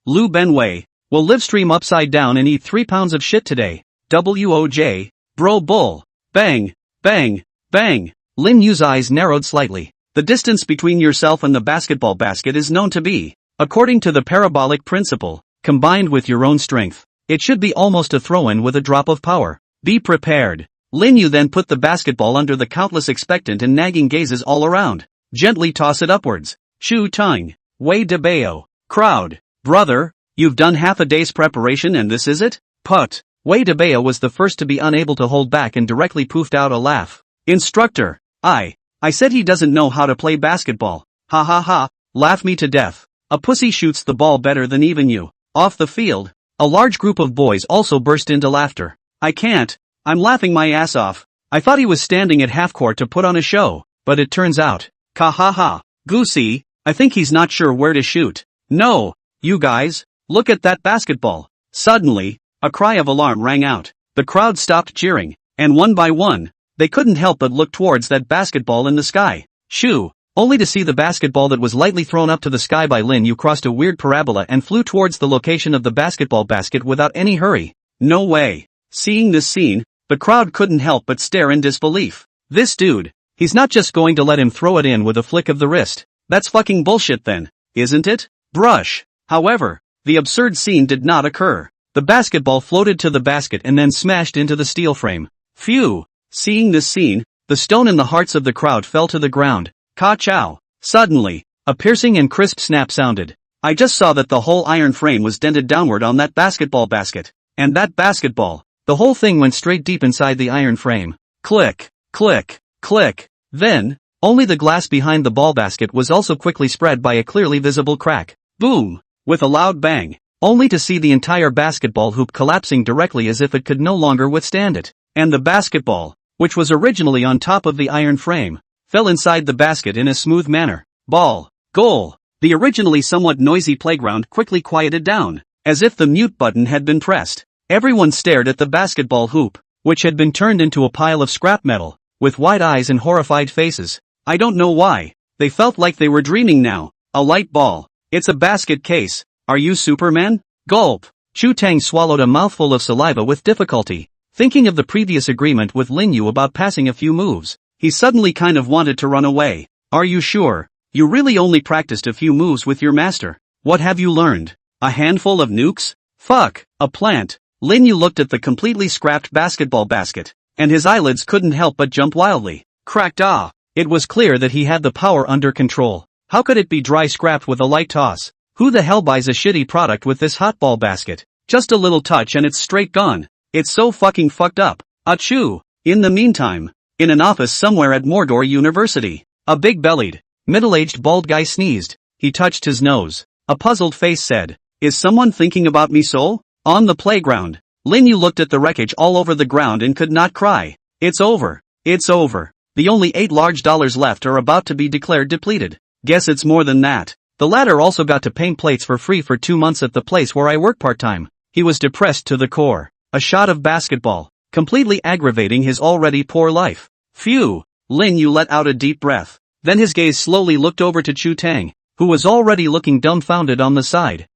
Liu Benwei, will live stream upside down and eat 3 pounds of shit today. WOJ. Bro bull. Bang. Bang. Bang. Lin Yu's eyes narrowed slightly. The distance between yourself and the basketball basket is known to be, according to the parabolic principle, combined with your own strength. It should be almost a throw-in with a drop of power. Be prepared. Lin Yu then put the basketball under the countless expectant and nagging gazes all around. Gently toss it upwards. Chu Tang. Wei DeBao. Crowd. Brother, you've done half a day's preparation and this is it? Put. Wei DeBao was the first to be unable to hold back and directly poofed out a laugh. Instructor. I said he doesn't know how to play basketball. Ha ha ha. Laugh me to death. A pussy shoots the ball better than even you. Off the field. A large group of boys also burst into laughter. I can't. I'm laughing my ass off. I thought he was standing at half-court to put on a show, but it turns out. Ka ha ha. Goosey, I think he's not sure where to shoot. No, you guys, look at that basketball. Suddenly, a cry of alarm rang out. The crowd stopped cheering, and one by one, they couldn't help but look towards that basketball in the sky. Shoo, only to see the basketball that was lightly thrown up to the sky by Lin Yu crossed a weird parabola and flew towards the location of the basketball basket without any hurry. No way. Seeing this scene, the crowd couldn't help but stare in disbelief. This dude, he's not just going to let him throw it in with a flick of the wrist. That's fucking bullshit then, isn't it? Brush. However, the absurd scene did not occur. The basketball floated to the basket and then smashed into the steel frame. Phew. Seeing this scene, the stone in the hearts of the crowd fell to the ground. Ka-chow. Suddenly, a piercing and crisp snap sounded. I just saw that the whole iron frame was dented downward on that basketball basket. And that basketball, the whole thing went straight deep inside the iron frame. Click, click, click. Then, only the glass behind the ball basket was also quickly spread by a clearly visible crack. Boom! With a loud bang, only to see the entire basketball hoop collapsing directly as if it could no longer withstand it. And the basketball, which was originally on top of the iron frame, fell inside the basket in a smooth manner. Ball. Goal. The originally somewhat noisy playground quickly quieted down, as if the mute button had been pressed. Everyone stared at the basketball hoop, which had been turned into a pile of scrap metal, with wide eyes and horrified faces. I don't know why. They felt like they were dreaming now. A light ball. It's a basket case. Are you Superman? Gulp. Chu Tang swallowed a mouthful of saliva with difficulty. Thinking of the previous agreement with Lin Yu about passing a few moves, he suddenly kind of wanted to run away. Are you sure? You really only practiced a few moves with your master. What have you learned? A handful of nukes? Fuck, a plant. Lin Yu looked at the completely scrapped basketball basket, and his eyelids couldn't help but jump wildly. Cracked ah. It was clear that he had the power under control. How could it be dry scrapped with a light toss? Who the hell buys a shitty product with this hot ball basket? Just a little touch and it's straight gone. It's so fucking fucked up. Achoo. In the meantime, in an office somewhere at Mordor University, a big-bellied, middle-aged bald guy sneezed. He touched his nose. A puzzled face said, "Is someone thinking about me so?" On the playground, Lin Yu looked at the wreckage all over the ground and could not cry. It's over. It's over. The only 8 large dollars left are about to be declared depleted. Guess it's more than that. The latter also got to paint plates for free for 2 months at the place where I work part-time. He was depressed to the core. A shot of basketball, completely aggravating his already poor life. Phew. Lin Yu let out a deep breath. Then his gaze slowly looked over to Chu Tang, who was already looking dumbfounded on the side.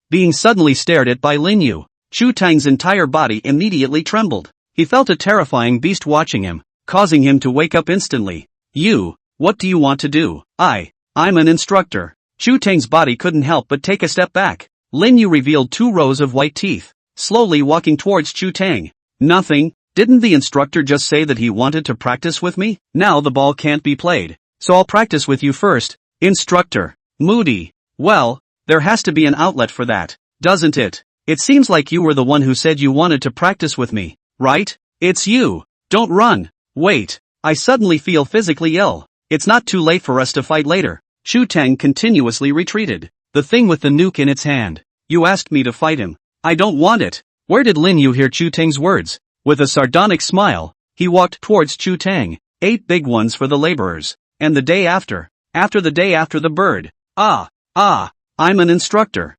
Being suddenly stared at by Lin Yu, Chu Tang's entire body immediately trembled. He felt a terrifying beast watching him, causing him to wake up instantly. You, what do you want to do? I'm an instructor. Chu Tang's body couldn't help but take a step back. Lin Yu revealed 2 rows of white teeth, slowly walking towards Chu Tang. Nothing. Didn't the instructor just say that he wanted to practice with me? Now the ball can't be played, so I'll practice with you first. Instructor. Moody. Well, there has to be an outlet for that, doesn't it? It seems like you were the one who said you wanted to practice with me, right? It's you. Don't run. Wait. I suddenly feel physically ill. It's not too late for us to fight later. Chu Tang continuously retreated, the thing with the nuke in its hand. You asked me to fight him. I don't want it. Where did Lin Yu hear Chu Tang's words? With a sardonic smile, he walked towards Chu Tang. 8 big ones for the laborers. And the day after the day after the bird. I'm an instructor.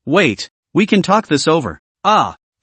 Wait, we can talk this over.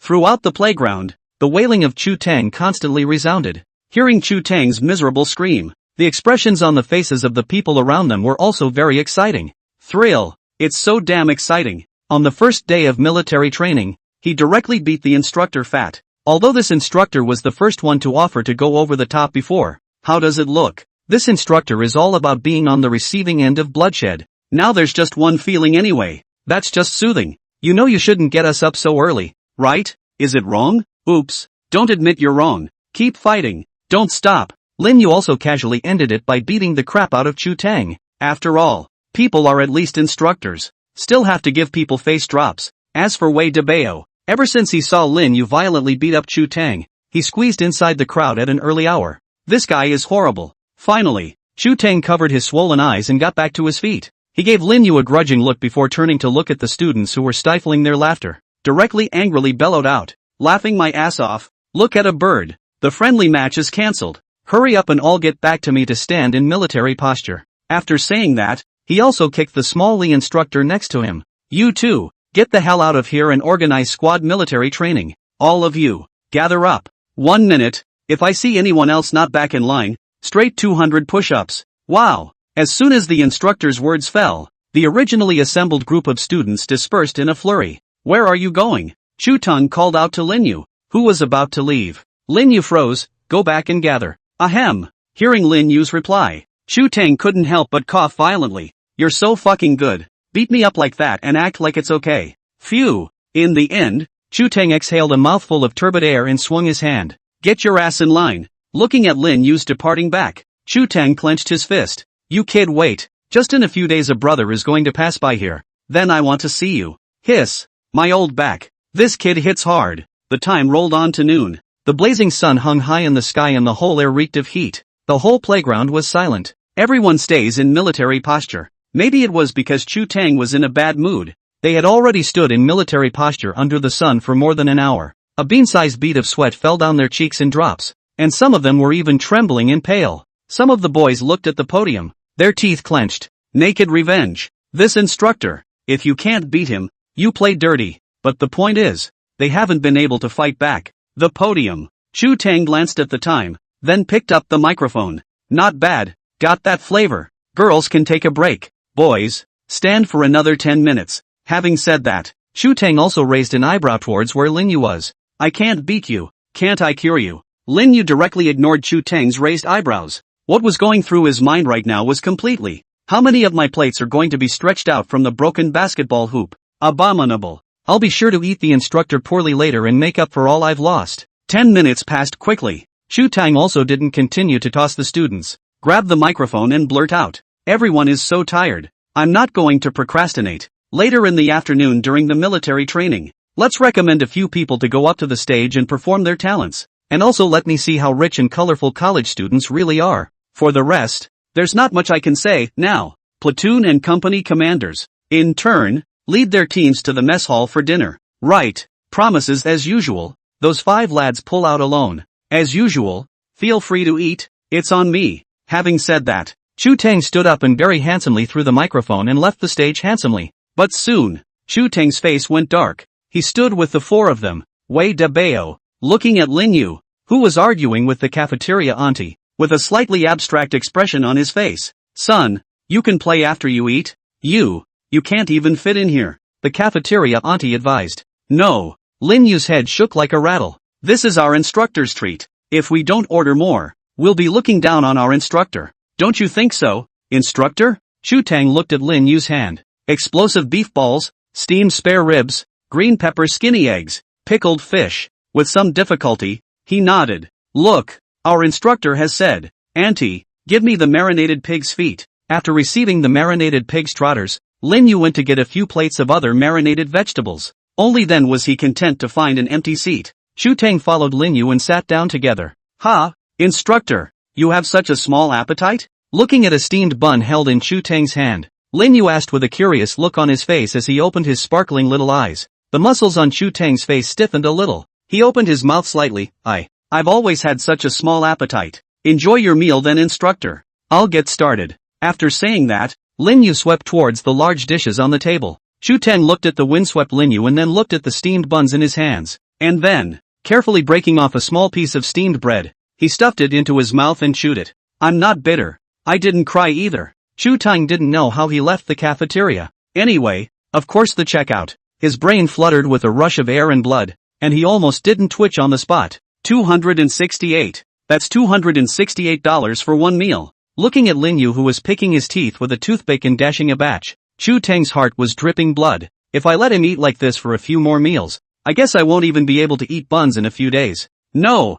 Throughout the playground, the wailing of Chu Tang constantly resounded. Hearing Chu Tang's miserable scream, the expressions on the faces of the people around them were also very exciting. Thrill. It's so damn exciting. On the first day of military training, he directly beat the instructor fat. Although this instructor was the first one to offer to go over the top before. How does it look? This instructor is all about being on the receiving end of bloodshed. Now there's just one feeling anyway. That's just soothing. You know you shouldn't get us up so early, right? Is it wrong? Oops. Don't admit you're wrong. Keep fighting. Don't stop. Lin Yu also casually ended it by beating the crap out of Chu Tang. After all, people are at least instructors. Still have to give people face drops. As for Wei DeBao, ever since he saw Lin Yu violently beat up Chu Tang, he squeezed inside the crowd at an early hour. This guy is horrible. Finally, Chu Tang covered his swollen eyes and got back to his feet. He gave Lin Yu a grudging look before turning to look at the students who were stifling their laughter. Directly angrily bellowed out, "Laughing my ass off. Look at a bird. The friendly match is cancelled. Hurry up and all get back to me to stand in military posture." After saying that, he also kicked the small Lee instructor next to him. "You two, get the hell out of here and organize squad military training. All of you, gather up. 1 minute, if I see anyone else not back in line, straight 200 push-ups." Wow, As soon as the instructor's words fell, the originally assembled group of students dispersed in a flurry. Where are you going? Chu Teng called out to Lin Yu, who was about to leave. Lin Yu froze. Go back and gather. Ahem. Hearing Lin Yu's reply, Chu Teng couldn't help but cough violently. You're so fucking good. Beat me up like that and act like it's okay. Phew. In the end, Chu Teng exhaled a mouthful of turbid air and swung his hand. Get your ass in line. Looking at Lin Yu's departing back, Chu Teng clenched his fist. You kid, wait. Just in a few days a brother is going to pass by here. Then I want to see you. Hiss. My old back. This kid hits hard. The time rolled on to noon. The blazing sun hung high in the sky and the whole air reeked of heat. The whole playground was silent. Everyone stays in military posture. Maybe it was because Chu Teng was in a bad mood. They had already stood in military posture under the sun for more than an hour. A bean-sized bead of sweat fell down their cheeks in drops, and some of them were even trembling and pale. Some of the boys looked at the podium, their teeth clenched. Naked revenge. This instructor, if you can't beat him, you play dirty. But the point is, they haven't been able to fight back. The podium. Chu Teng glanced at the time, then picked up the microphone. Not bad. Got that flavor. Girls can take a break. Boys, stand for another 10 minutes. Having said that, Chu Teng also raised an eyebrow towards where Lin Yu was. I can't beat you. Can't I cure you? Lin Yu directly ignored Chu Teng's raised eyebrows. What was going through his mind right now was completely, how many of my plates are going to be stretched out from the broken basketball hoop? Abominable. I'll be sure to eat the instructor poorly later and make up for all I've lost. 10 minutes passed quickly. Chu Teng also didn't continue to toss the students. Grab the microphone and blurt out. Everyone is so tired. I'm not going to procrastinate. Later in the afternoon during the military training, let's recommend a few people to go up to the stage and perform their talents. And also let me see how rich and colorful college students really are. For the rest, there's not much I can say. Now, platoon and company commanders, in turn, lead their teams to the mess hall for dinner. Right. Promises as usual. Those 5 lads pull out alone. As usual. Feel free to eat. It's on me. Having said that, Chu Teng stood up and very handsomely threw the microphone and left the stage handsomely. But soon, Chu Teng's face went dark. He stood with the 4 of them, Wei de Bao, looking at Lin Yu, who was arguing with the cafeteria auntie, with a slightly abstract expression on his face. Son, you can play after you eat. You can't even fit in here, the cafeteria auntie advised. No. Lin Yu's head shook like a rattle. This is our instructor's treat. If we don't order more, we'll be looking down on our instructor. Don't you think so, instructor? Chu Teng looked at Lin Yu's hand. Explosive beef balls, steamed spare ribs, green pepper skinny eggs, pickled fish. With some difficulty, he nodded. Look, our instructor has said, Auntie, give me the marinated pig's feet. After receiving the marinated pig's trotters, Lin Yu went to get a few plates of other marinated vegetables. Only then was he content to find an empty seat. Chu Teng followed Lin Yu and sat down together. Ha, instructor, you have such a small appetite? Looking at a steamed bun held in Chu Teng's hand, Lin Yu asked with a curious look on his face as he opened his sparkling little eyes. The muscles on Chu Teng's face stiffened a little. He opened his mouth slightly. I've always had such a small appetite. Enjoy your meal then, instructor. I'll get started. After saying that, Lin Yu swept towards the large dishes on the table. Chu Teng looked at the windswept Lin Yu and then looked at the steamed buns in his hands. And then, carefully breaking off a small piece of steamed bread, he stuffed it into his mouth and chewed it. I'm not bitter. I didn't cry either. Chu Teng didn't know how he left the cafeteria. Anyway, of course the checkout. His brain fluttered with a rush of air and blood, and he almost didn't twitch on the spot. 268. That's $268 for one meal. Looking at Lin Yu, who was picking his teeth with a toothpick and dashing a batch, Chu Teng's heart was dripping blood. If I let him eat like this for a few more meals, I guess I won't even be able to eat buns in a few days. No.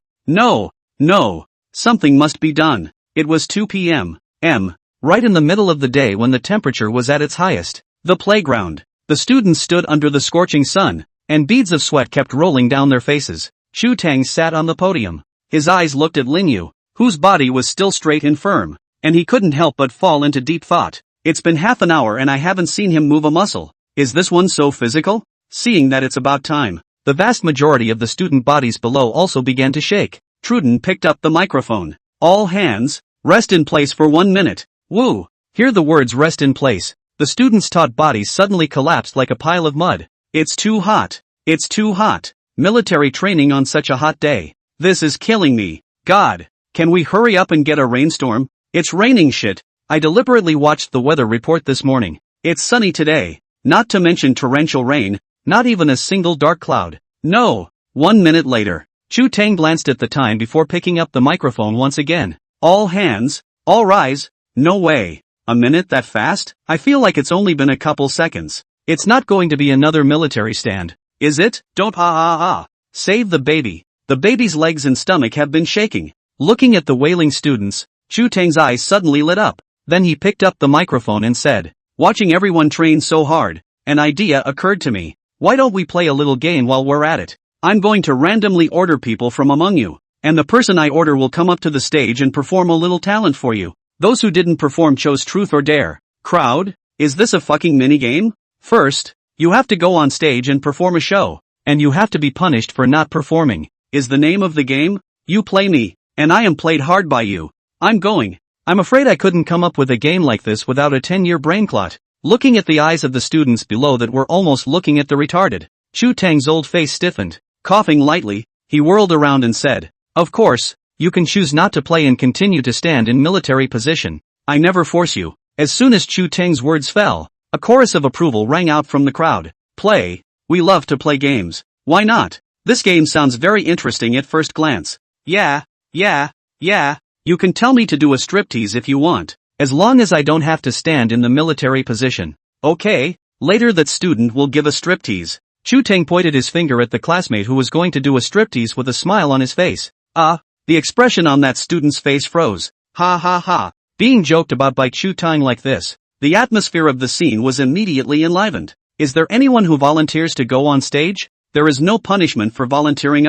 Something must be done. It was 2 p.m. Right in the middle of the day when the temperature was at its highest. The playground. The students stood under the scorching sun, and beads of sweat kept rolling down their faces. Chu Teng sat on the podium. His eyes looked at Lin Yu, whose body was still straight and firm, and he couldn't help but fall into deep thought. It's been half an hour and I haven't seen him move a muscle. Is this one so physical? Seeing that it's about time. The vast majority of the student bodies below also began to shake. Truden picked up the microphone. All hands, rest in place for 1 minute. Woo! Hear the words rest in place. The students' taut bodies suddenly collapsed like a pile of mud. It's too hot. It's too hot. Military training on such a hot day. This is killing me. God, can we hurry up and get a rainstorm? It's raining shit. I deliberately watched the weather report this morning. It's sunny today. Not to mention torrential rain, not even a single dark cloud. No. 1 minute later, Chu Tang glanced at the time before picking up the microphone once again. All hands, all rise. No way. A minute that fast? I feel like it's only been a couple seconds. It's not going to be another military stand, is it? Don't Save the baby. The baby's legs and stomach have been shaking. Looking at the wailing students, Chu Tang's eyes suddenly lit up. Then he picked up the microphone and said, watching everyone train so hard, an idea occurred to me. Why don't we play a little game while we're at it? I'm going to randomly order people from among you, and the person I order will come up to the stage and perform a little talent for you. Those who didn't perform chose truth or dare. Crowd, is this a fucking minigame? First, you have to go on stage and perform a show, and you have to be punished for not performing. Is the name of the game? You play me, and I am played hard by you. I'm afraid I couldn't come up with a game like this without a 10-year brain clot. Looking at the eyes of the students below that were almost looking at the retarded, Chu Tang's old face stiffened. Coughing lightly, he whirled around and said, of course, you can choose not to play and continue to stand in military position. I never force you. As soon as Chu Tang's words fell, a chorus of approval rang out from the crowd. Play. We love to play games. Why not? This game sounds very interesting at first glance. Yeah. You can tell me to do a striptease if you want, as long as I don't have to stand in the military position. Okay, later that student will give a striptease. Chu Tang pointed his finger at the classmate who was going to do a striptease with a smile on his face. The expression on that student's face froze. Ha. Being joked about by Chu Tang like this, the atmosphere of the scene was immediately enlivened. Is there anyone who volunteers to go on stage? There is no punishment for volunteering.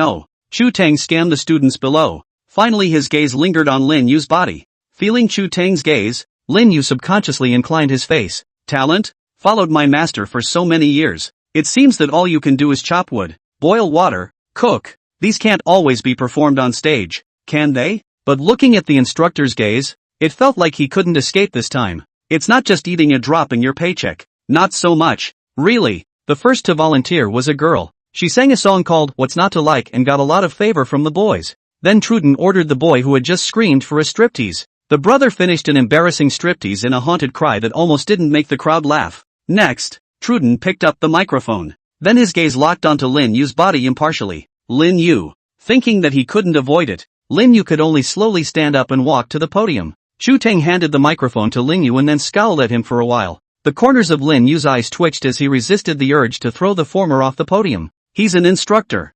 Chu Tang scanned the students below. Finally his gaze lingered on Lin Yu's body. Feeling Chu Tang's gaze, Lin Yu subconsciously inclined his face. Talent? Followed my master for so many years. It seems that all you can do is chop wood, boil water, cook. These can't always be performed on stage, can they? But looking at the instructor's gaze, it felt like he couldn't escape this time. It's not just eating a drop in your paycheck. Not so much. Really. The first to volunteer was a girl. She sang a song called What's Not to Like and got a lot of favor from the boys. Then Truden ordered the boy who had just screamed for a striptease. The brother finished an embarrassing striptease in a haunted cry that almost didn't make the crowd laugh. Next, Truden picked up the microphone. Then his gaze locked onto Lin Yu's body impartially. Lin Yu. Thinking that he couldn't avoid it, Lin Yu could only slowly stand up and walk to the podium. Chu Tang handed the microphone to Lin Yu and then scowled at him for a while. The corners of Lin Yu's eyes twitched as he resisted the urge to throw the former off the podium. He's an instructor.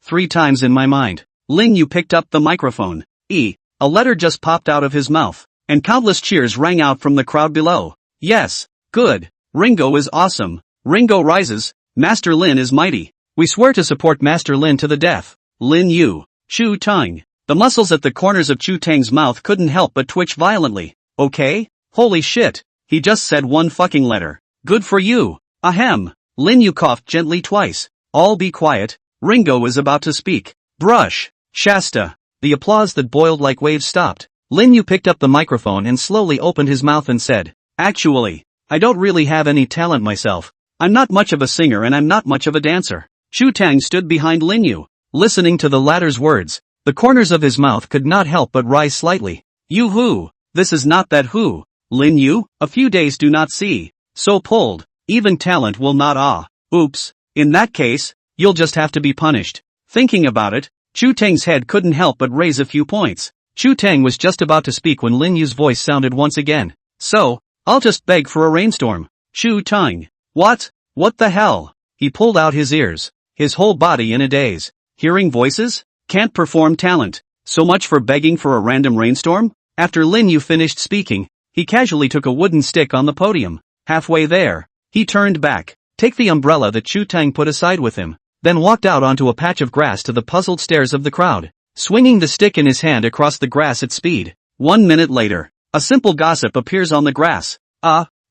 3 times in my mind. Lin Yu picked up the microphone. A letter just popped out of his mouth, and countless cheers rang out from the crowd below. Yes. Good. Ringo is awesome. Ringo rises. Master Lin is mighty. We swear to support Master Lin to the death. Lin Yu. Chu Tang. The muscles at the corners of Chu Tang's mouth couldn't help but twitch violently. Okay? Holy shit. He just said one fucking letter. Good for you. Ahem. Lin Yu coughed gently twice. All be quiet. Ringo is about to speak. Brush. Shasta. The applause that boiled like waves stopped. Lin Yu picked up the microphone and slowly opened his mouth and said, actually, I don't really have any talent myself. I'm not much of a singer and I'm not much of a dancer. Chu Tang stood behind Lin Yu, listening to the latter's words. The corners of his mouth could not help but rise slightly. You who? This is not that who. Lin Yu, a few days do not see. So pulled. Even talent will not Oops. In that case, you'll just have to be punished. Thinking about it, Chu Tang's head couldn't help but raise a few points. Chu Tang was just about to speak when Lin Yu's voice sounded once again. So, I'll just beg for a rainstorm. Chu Tang. What? What the hell? He pulled out his ears, his whole body in a daze. Hearing voices? Can't perform talent. So much for begging for a random rainstorm? After Lin Yu finished speaking, he casually took a wooden stick on the podium. Halfway there, he turned back, take the umbrella that Chu Tang put aside with him, then walked out onto a patch of grass to the puzzled stares of the crowd, swinging the stick in his hand across the grass at speed. 1 minute later, a simple gossip appears on the grass.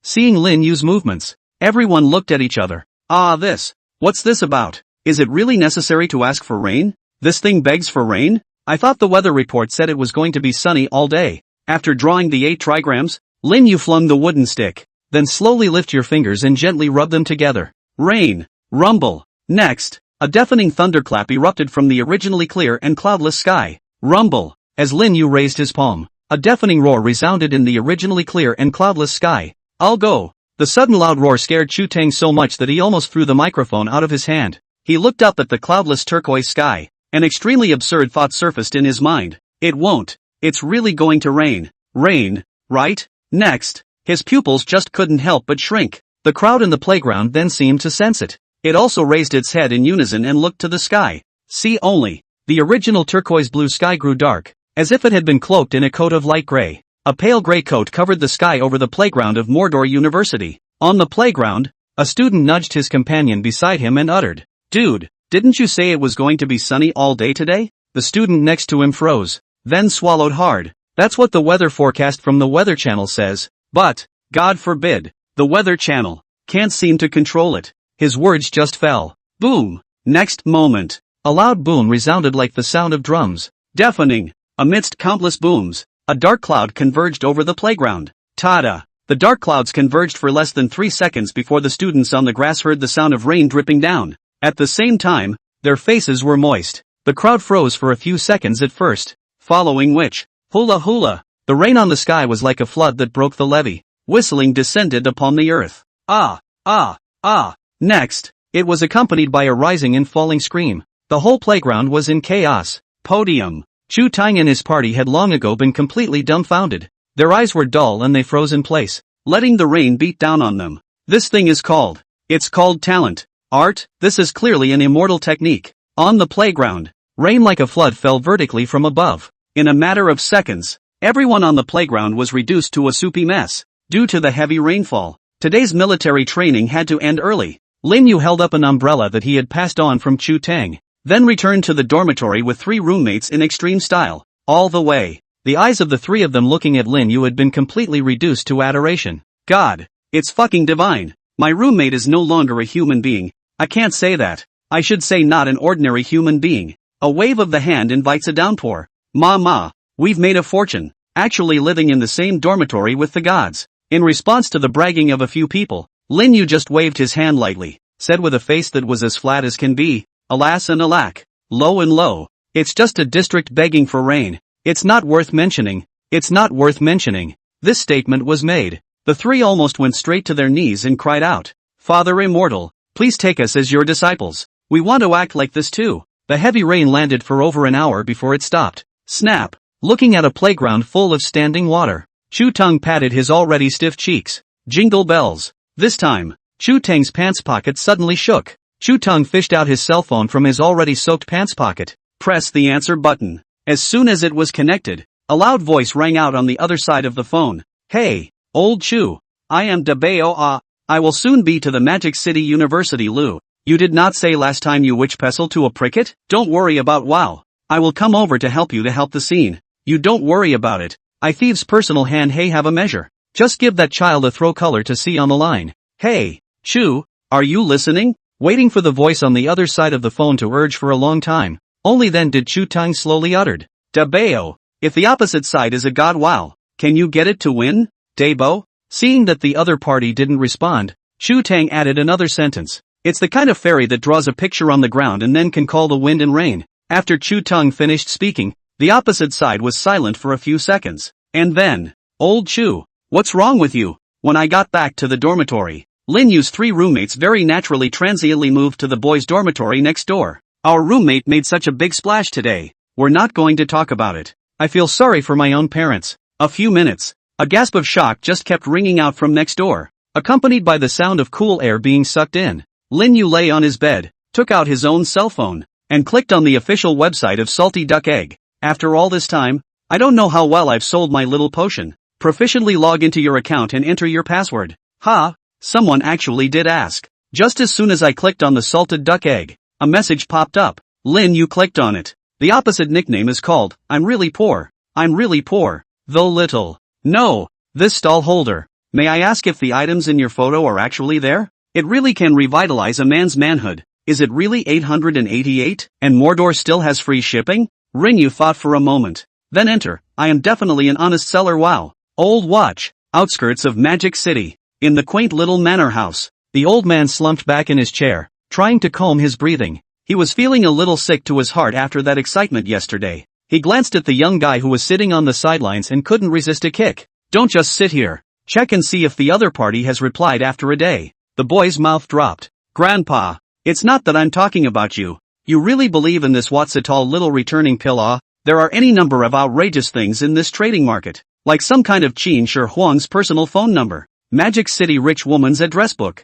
Seeing Lin Yu's movements, everyone looked at each other. What's this about? Is it really necessary to ask for rain? This thing begs for rain? I thought the weather report said it was going to be sunny all day. After drawing the 8 trigrams, Lin Yu flung the wooden stick. Then slowly lift your fingers and gently rub them together. Rain. Rumble. Next, a deafening thunderclap erupted from the originally clear and cloudless sky. Rumble. As Lin Yu raised his palm, A deafening roar resounded in the originally clear and cloudless sky. I'll go. The sudden loud roar scared Chu Tang so much that he almost threw the microphone out of his hand. He looked up at the cloudless turquoise sky. An extremely absurd thought surfaced in his mind. It won't. It's really going to rain. Rain, right? Next. His pupils just couldn't help but shrink. The crowd in the playground then seemed to sense it. It also raised its head in unison and looked to the sky. See only. The original turquoise blue sky grew dark, as if it had been cloaked in a coat of light gray. A pale gray coat covered the sky over the playground of Mordor University. On the playground, a student nudged his companion beside him and uttered, "Dude, didn't you say it was going to be sunny all day today?" The student next to him froze, then swallowed hard. That's what the weather forecast from the Weather Channel says, but, God forbid, the Weather Channel can't seem to control it. His words just fell. Boom! Next moment, a loud boom resounded like the sound of drums. Deafening. Amidst countless booms, a dark cloud converged over the playground. Ta-da! The dark clouds converged for less than 3 seconds before the students on the grass heard the sound of rain dripping down. At the same time, their faces were moist. The crowd froze for a few seconds at first, following which, hula hula, the rain on the sky was like a flood that broke the levee. Whistling descended upon the earth. Ah, ah, ah. Next, it was accompanied by a rising and falling scream. The whole playground was in chaos. Podium. Chu Tang and his party had long ago been completely dumbfounded. Their eyes were dull and they froze in place, letting the rain beat down on them. This thing is called. It's called talent. Art. This is clearly an immortal technique. On the playground, rain like a flood fell vertically from above. In a matter of seconds, everyone on the playground was reduced to a soupy mess. Due to the heavy rainfall, today's military training had to end early. Lin Yu held up an umbrella that he had passed on from Chu Tang, then returned to the dormitory with 3 roommates in extreme style. All the way, the eyes of the 3 of them looking at Lin Yu had been completely reduced to adoration. God, it's fucking divine. My roommate is no longer a human being. I can't say that. I should say not an ordinary human being. A wave of the hand invites a downpour. Ma, we've made a fortune, actually living in the same dormitory with the gods. In response to the bragging of a few people, Lin Yu just waved his hand lightly, said with a face that was as flat as can be, alas and alack, low and low, it's just a district begging for rain. It's not worth mentioning. It's not worth mentioning. This statement was made. The 3 almost went straight to their knees and cried out, Father Immortal, please take us as your disciples. We want to act like this too. The heavy rain landed for over an hour before it stopped. Snap! Looking at a playground full of standing water, Chu Tang patted his already stiff cheeks. Jingle bells. This time, Chu Tang's pants pocket suddenly shook. Chu Tang fished out his cell phone from his already soaked pants pocket. Press the answer button. As soon as it was connected, a loud voice rang out on the other side of the phone. Hey, old Chu. I am Dabeo. I will soon be to the Magic City University Lu. You did not say last time you witch pestle to a pricket? Don't worry about wow. I will come over to help the scene. You don't worry about it. I thieves personal hand hey have a measure. Just give that child a throw color to see on the line. Hey, Chu, are you listening? Waiting for the voice on the other side of the phone to urge for a long time. Only then did Chu Tang slowly uttered. Dabeo. If the opposite side is a god wow, can you get it to win? Dabo? Seeing that the other party didn't respond, Chu Tang added another sentence. It's the kind of fairy that draws a picture on the ground and then can call the wind and rain. After Chu Tang finished speaking, the opposite side was silent for a few seconds. And then, old Chu, what's wrong with you? When I got back to the dormitory, Lin Yu's 3 roommates very naturally transiently moved to the boys' dormitory next door. Our roommate made such a big splash today. We're not going to talk about it. I feel sorry for my own parents. A few minutes. A gasp of shock just kept ringing out from next door, accompanied by the sound of cool air being sucked in. Lin Yu lay on his bed, took out his own cell phone, and clicked on the official website of Salty Duck Egg. After all this time, I don't know how well I've sold my little potion. Proficiently log into your account and enter your password. Ha! Someone actually did ask. Just as soon as I clicked on the salted duck egg, a message popped up. Lin Yu clicked on it. The opposite nickname is called, I'm really poor. I'm really poor, though little. No, this stall holder. May I ask if the items in your photo are actually there? It really can revitalize a man's manhood. Is it really 888? And Mordor still has free shipping? Rinyu thought for a moment. Then enter. I am definitely an honest seller. Wow. Old watch. Outskirts of Magic City. In the quaint little manor house. The old man slumped back in his chair, trying to calm his breathing. He was feeling a little sick to his heart after that excitement yesterday. He glanced at the young guy who was sitting on the sidelines and couldn't resist a kick. Don't just sit here. Check and see if the other party has replied after a day. The boy's mouth dropped. Grandpa, it's not that I'm talking about you. You really believe in this what's it all little returning pill? There are any number of outrageous things in this trading market. Like some kind of Qin Shi Huang's personal phone number. Magic City rich woman's address book.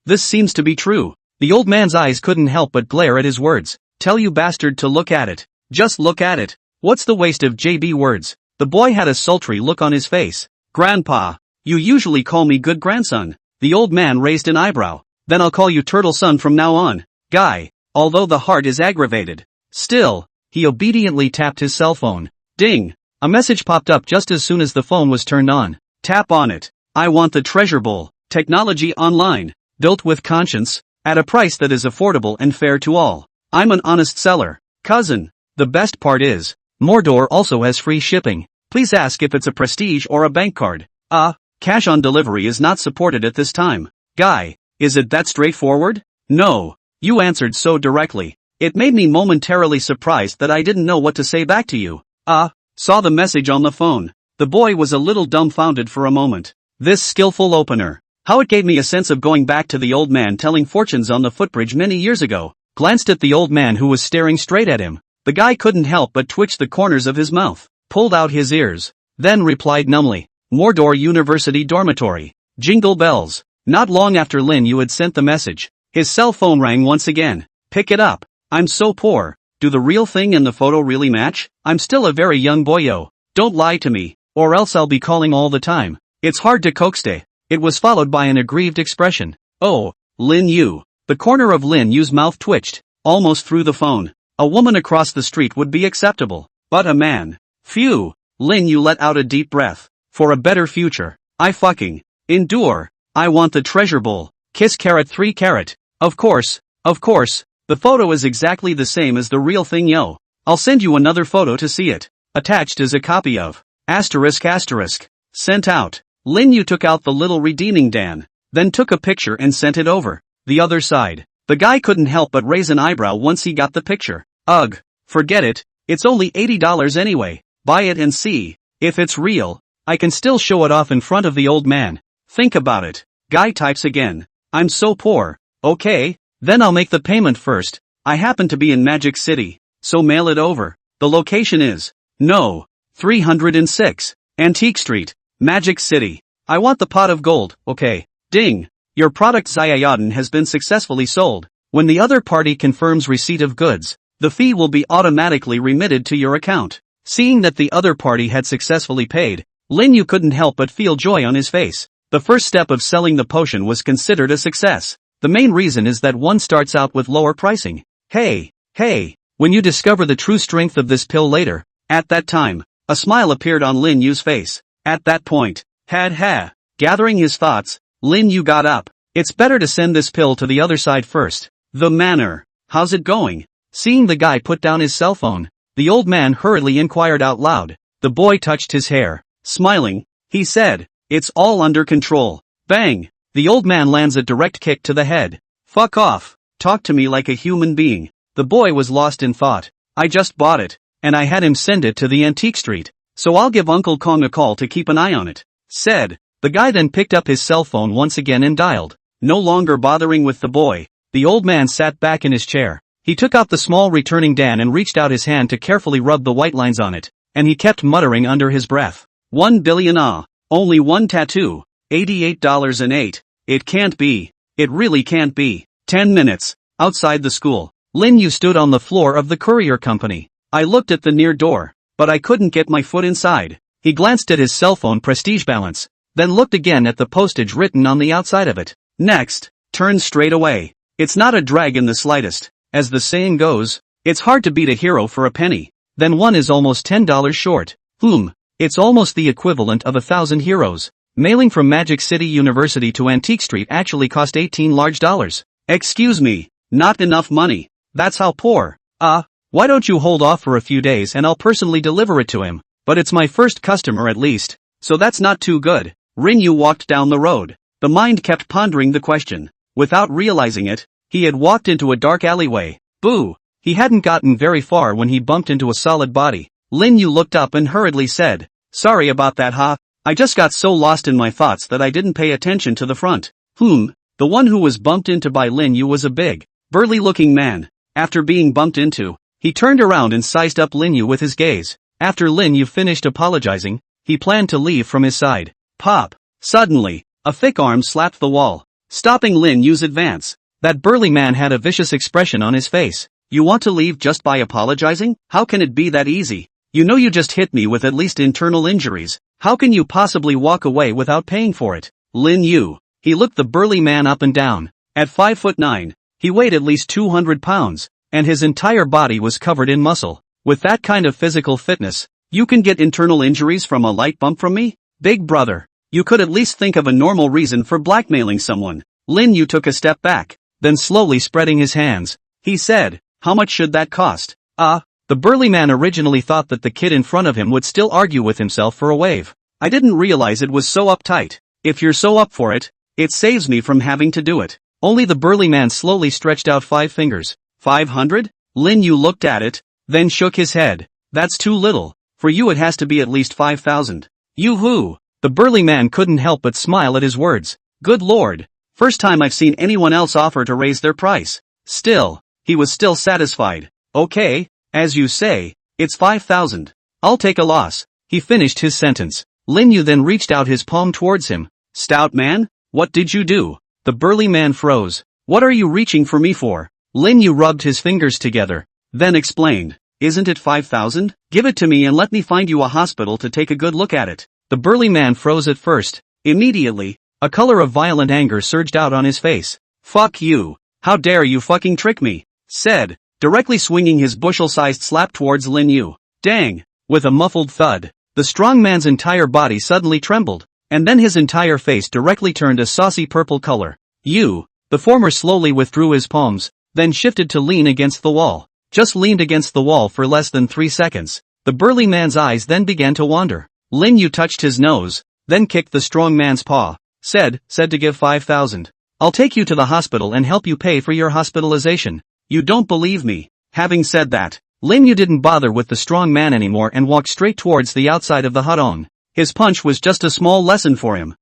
This seems to be true. The old man's eyes couldn't help but glare at his words. Tell you bastard to look at it. Just look at it. What's the waste of JB words? The boy had a sultry look on his face. Grandpa, you usually call me good grandson. The old man raised an eyebrow. Then I'll call you turtle son from now on. Guy, although the heart is aggravated. Still, he obediently tapped his cell phone. Ding! A message popped up just as soon as the phone was turned on. Tap on it. I want the treasure bowl. Technology online. Built with conscience. At a price that is affordable and fair to all. I'm an honest seller. Cousin. The best part is, Mordor also has free shipping. Please ask if it's a prestige or a bank card. Cash on delivery is not supported at this time. Guy, is it that straightforward? No. You answered so directly. It made me momentarily surprised that I didn't know what to say back to you. Saw the message on the phone. The boy was a little dumbfounded for a moment. This skillful opener. How it gave me a sense of going back to the old man telling fortunes on the footbridge many years ago. Glanced at the old man who was staring straight at him. The guy couldn't help but twitch the corners of his mouth. Pulled out his ears. Then replied numbly. Mordor University Dormitory. Jingle bells. Not long after Lin Yu had sent the message. His cell phone rang once again. Pick it up. I'm so poor. Do the real thing and the photo really match? I'm still a very young boyo. Don't lie to me, or else I'll be calling all the time. It's hard to coaxstay. It was followed by an aggrieved expression. Oh, Lin Yu. The corner of Lin Yu's mouth twitched, almost through the phone. A woman across the street would be acceptable, but a man. Phew. Lin Yu let out a deep breath. For a better future. I fucking endure. I want the treasure bowl. Kiss carat 3 carat. Of course. The photo is exactly the same as the real thing yo. I'll send you another photo to see it. Attached is a copy of ***. Sent out. Lin Yu took out the little redeeming Dan. Then took a picture and sent it over. The other side. The guy couldn't help but raise an eyebrow once he got the picture. Ugh. Forget it. It's only $80 anyway. Buy it and see. If it's real, I can still show it off in front of the old man. Think about it. Guy types again. I'm so poor. Okay. Then I'll make the payment first. I happen to be in Magic City, so mail it over. The location is, 306, Antique Street, Magic City. I want the pot of gold, okay. Ding. Your product Xiaodan has been successfully sold. When the other party confirms receipt of goods, the fee will be automatically remitted to your account. Seeing that the other party had successfully paid, Lin Yu couldn't help but feel joy on his face. The first step of selling the potion was considered a success. The main reason is that one starts out with lower pricing. Hey, when you discover the true strength of this pill later, at that time, a smile appeared on Lin Yu's face. At that point, gathering his thoughts, Lin Yu got up. It's better to send this pill to the other side first. The manor. How's it going? Seeing the guy put down his cell phone, the old man hurriedly inquired out loud. The boy touched his hair. Smiling, he said, it's all under control. Bang! The old man lands a direct kick to the head. Fuck off. Talk to me like a human being. The boy was lost in thought. I just bought it, and I had him send it to the Antique Street. So I'll give Uncle Kong a call to keep an eye on it. Said. The guy then picked up his cell phone once again and dialed. No longer bothering with the boy, the old man sat back in his chair. He took out the small returning Dan and reached out his hand to carefully rub the white lines on it, and he kept muttering under his breath. 1 billion only one tattoo. $88.08. It can't be. It really can't be. 10 minutes. Outside the school. Lin Yu stood on the floor of the courier company. I looked at the near door, but I couldn't get my foot inside. He glanced at his cell phone prestige balance, then looked again at the postage written on the outside of it. Next, turned straight away. It's not a drag in the slightest. As the saying goes, it's hard to beat a hero for a penny. Then one is almost $10 short. It's almost the equivalent of 1,000 heroes. Mailing from Magic City University to Antique Street actually cost $18 large. Excuse me, not enough money. That's how poor. Why don't you hold off for a few days and I'll personally deliver it to him? But it's my first customer at least, so that's not too good. Lin Yu walked down the road. The mind kept pondering the question. Without realizing it, he had walked into a dark alleyway. Boo! He hadn't gotten very far when he bumped into a solid body. Lin Yu looked up and hurriedly said, "Sorry about that, huh? I just got so lost in my thoughts that I didn't pay attention to the front." The one who was bumped into by Lin Yu was a big, burly-looking man. After being bumped into, he turned around and sized up Lin Yu with his gaze. After Lin Yu finished apologizing, he planned to leave from his side. Pop! Suddenly, a thick arm slapped the wall, stopping Lin Yu's advance. That burly man had a vicious expression on his face. "You want to leave just by apologizing? How can it be that easy? You know you just hit me with at least internal injuries. How can you possibly walk away without paying for it?" Lin Yu. He looked the burly man up and down. At 5'9", he weighed at least 200 pounds, and his entire body was covered in muscle. With that kind of physical fitness, you can get internal injuries from a light bump from me? Big brother, you could at least think of a normal reason for blackmailing someone. Lin Yu took a step back, then slowly spreading his hands, he said, "How much should that cost?" The burly man originally thought that the kid in front of him would still argue with himself for a wave. "I didn't realize it was so uptight. If you're so up for it, it saves me from having to do it." Only the burly man slowly stretched out 5 fingers. 500? Lin Yu looked at it, then shook his head. "That's too little. For you it has to be at least 5,000. Yoo-hoo! The burly man couldn't help but smile at his words. Good lord, first time I've seen anyone else offer to raise their price. Still, he was still satisfied. "Okay, as you say, it's 5,000. I'll take a loss." He finished his sentence. Lin Yu then reached out his palm towards him. "Stout man, what did you do?" The burly man froze. "What are you reaching for me for?" Lin Yu rubbed his fingers together, then explained, "Isn't it 5,000? Give it to me and let me find you a hospital to take a good look at it." The burly man froze at first. Immediately, a color of violent anger surged out on his face. "Fuck you. How dare you fucking trick me?" said, directly swinging his bushel-sized slap towards Lin Yu. Dang! With a muffled thud, the strong man's entire body suddenly trembled, and then his entire face directly turned a saucy purple color. The former slowly withdrew his palms, then shifted to lean against the wall. Just leaned against the wall for less than 3 seconds. The burly man's eyes then began to wander. Lin Yu touched his nose, then kicked the strong man's paw. Said to give 5,000. "I'll take you to the hospital and help you pay for your hospitalization." "You don't believe me." Having said that, Lin Yu didn't bother with the strong man anymore and walked straight towards the outside of the hutong. His punch was just a small lesson for him.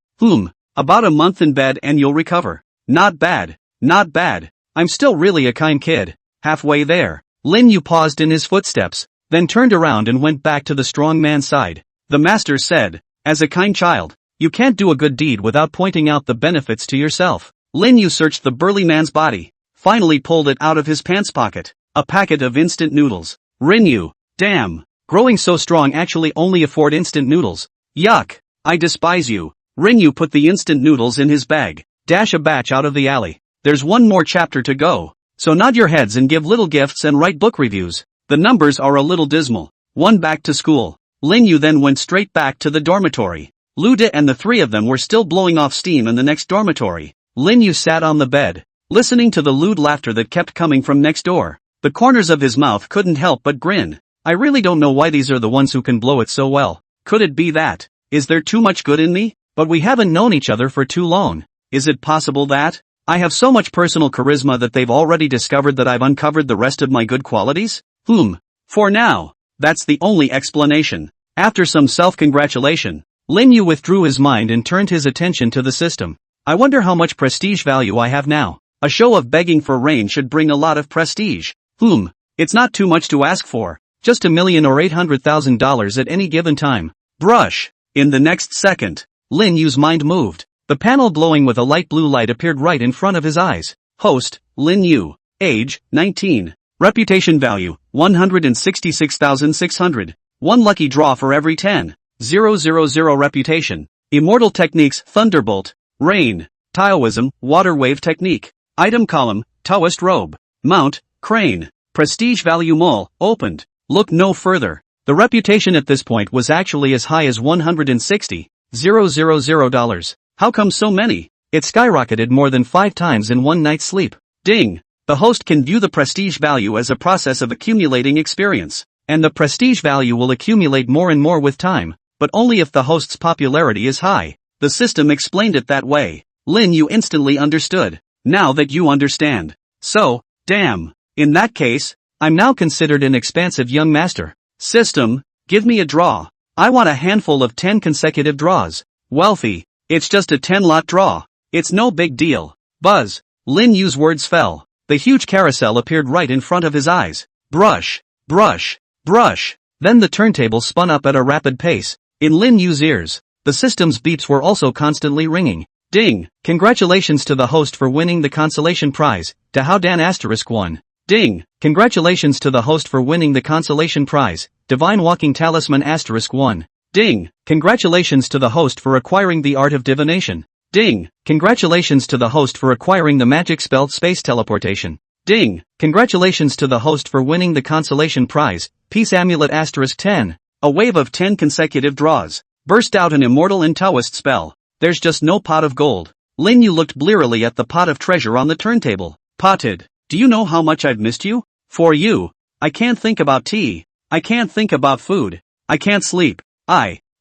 About a month in bed and you'll recover. Not bad, not bad. I'm still really a kind kid. Halfway there, Lin Yu paused in his footsteps, then turned around and went back to the strong man's side. The master said, "As a kind child, you can't do a good deed without pointing out the benefits to yourself." Lin Yu searched the burly man's body, finally pulled it out of his pants pocket. A packet of instant noodles. Lin Yu, damn, growing so strong actually only afford instant noodles. Yuck, I despise you. Lin Yu put the instant noodles in his bag, dash a batch out of the alley. There's one more chapter to go, so nod your heads and give little gifts and write book reviews. The numbers are a little dismal. One back to school. Lin Yu then went straight back to the dormitory. Lu De and the three of them were still blowing off steam in the next dormitory. Lin Yu sat on the bed, listening to the lewd laughter that kept coming from next door. The corners of his mouth couldn't help but grin. I really don't know why these are the ones who can blow it so well. Could it be that? Is there too much good in me? But we haven't known each other for too long. Is it possible that I have so much personal charisma that they've already discovered that I've uncovered the rest of my good qualities? For now, that's the only explanation. After some self-congratulation, Lin Yu withdrew his mind and turned his attention to the system. I wonder how much prestige value I have now. A show of begging for rain should bring a lot of prestige. It's not too much to ask for. Just $1 million or $800,000 at any given time. Brush. In the next second, Lin Yu's mind moved. The panel glowing with a light blue light appeared right in front of his eyes. Host, Lin Yu. Age, 19. Reputation value, 166,600. One lucky draw for every 10. 000 reputation. Immortal techniques, Thunderbolt. Rain. Taoism, Water Wave Technique. Item column, Taoist robe. Mount, Crane. Prestige value mall, opened. Look no further. The reputation at this point was actually as high as $160,000. How come so many? It skyrocketed more than 5 times in one night's sleep. Ding! The host can view the prestige value as a process of accumulating experience. And the prestige value will accumulate more and more with time, but only if the host's popularity is high. The system explained it that way. Lin Yu instantly understood. Now that you understand. So, damn. In that case, I'm now considered an expansive young master. System, give me a draw. I want a handful of 10 consecutive draws. Wealthy, it's just a 10-lot draw. It's no big deal. Buzz, Lin Yu's words fell. The huge carousel appeared right in front of his eyes. Brush, brush, brush. Then the turntable spun up at a rapid pace. In Lin Yu's ears, the system's beeps were also constantly ringing. Ding! Congratulations to the host for winning the consolation prize. Dahao Dan *1. Ding! Congratulations to the host for winning the consolation prize. Divine Walking Talisman *1. Ding! Congratulations to the host for acquiring the art of divination. Ding! Congratulations to the host for acquiring the magic spell space teleportation. Ding! Congratulations to the host for winning the consolation prize. Peace Amulet *10. A wave of 10 consecutive draws. Burst out an immortal and Taoist spell. There's just no pot of gold. Lin Yu looked blearily at the pot of treasure on the turntable. Potted, do you know how much I've missed you? For you, I can't think about tea. I can't think about food. I can't sleep.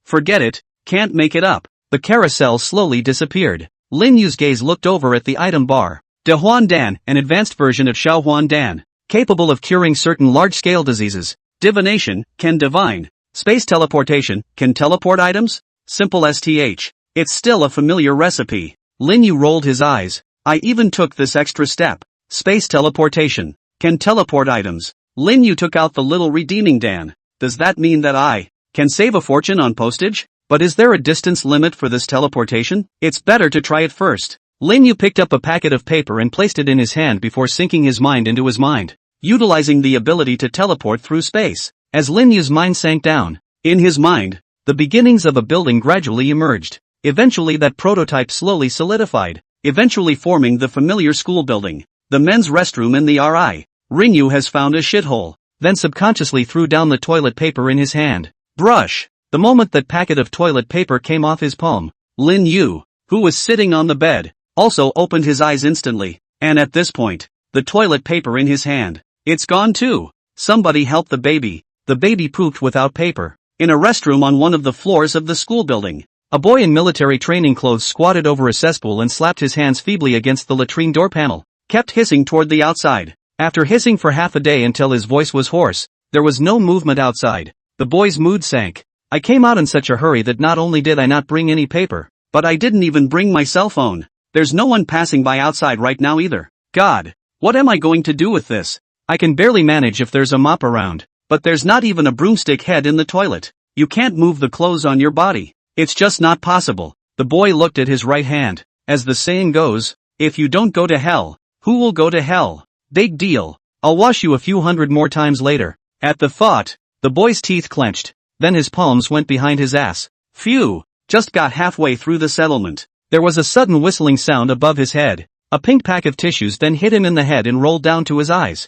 Forget it, can't make it up. The carousel slowly disappeared. Lin Yu's gaze looked over at the item bar. De Huan Dan, an advanced version of Xiao Huan Dan. Capable of curing certain large-scale diseases. Divination, can divine. Space teleportation, can teleport items? Simple STH. It's still a familiar recipe. Lin Yu rolled his eyes. I even took this extra step. Space teleportation. Can teleport items. Lin Yu took out the little redeeming Dan. Does that mean that I can save a fortune on postage? But is there a distance limit for this teleportation? It's better to try it first. Lin Yu picked up a packet of paper and placed it in his hand before sinking his mind into his mind. Utilizing the ability to teleport through space. As Lin Yu's mind sank down, in his mind, the beginnings of a building gradually emerged. Eventually that prototype slowly solidified, eventually forming the familiar school building, the men's restroom and the RI. Ringyu has found a shithole, then subconsciously threw down the toilet paper in his hand. Brush! The moment that packet of toilet paper came off his palm, Lin Yu, who was sitting on the bed, also opened his eyes instantly, and at this point, the toilet paper in his hand, it's gone too. Somebody help the baby. The baby pooped without paper. In a restroom on one of the floors of the school building. A boy in military training clothes squatted over a cesspool and slapped his hands feebly against the latrine door panel, kept hissing toward the outside. After hissing for half a day until his voice was hoarse, there was no movement outside. The boy's mood sank. I came out in such a hurry that not only did I not bring any paper, but I didn't even bring my cell phone. There's no one passing by outside right now either. God, what am I going to do with this? I can barely manage if there's a mop around, but there's not even a broomstick head in the toilet. You can't move the clothes on your body. It's just not possible. The boy looked at his right hand. As the saying goes, if you don't go to hell, who will go to hell? Big deal. I'll wash you a few hundred more times later. At the thought, the boy's teeth clenched. Then his palms went behind his ass. Phew, just got halfway through the settlement. There was a sudden whistling sound above his head. A pink pack of tissues then hit him in the head and rolled down to his eyes.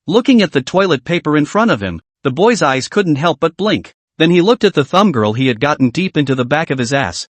Looking at the toilet paper in front of him, the boy's eyes couldn't help but blink. Then he looked at the thumb girl he had gotten deep into the back of his ass.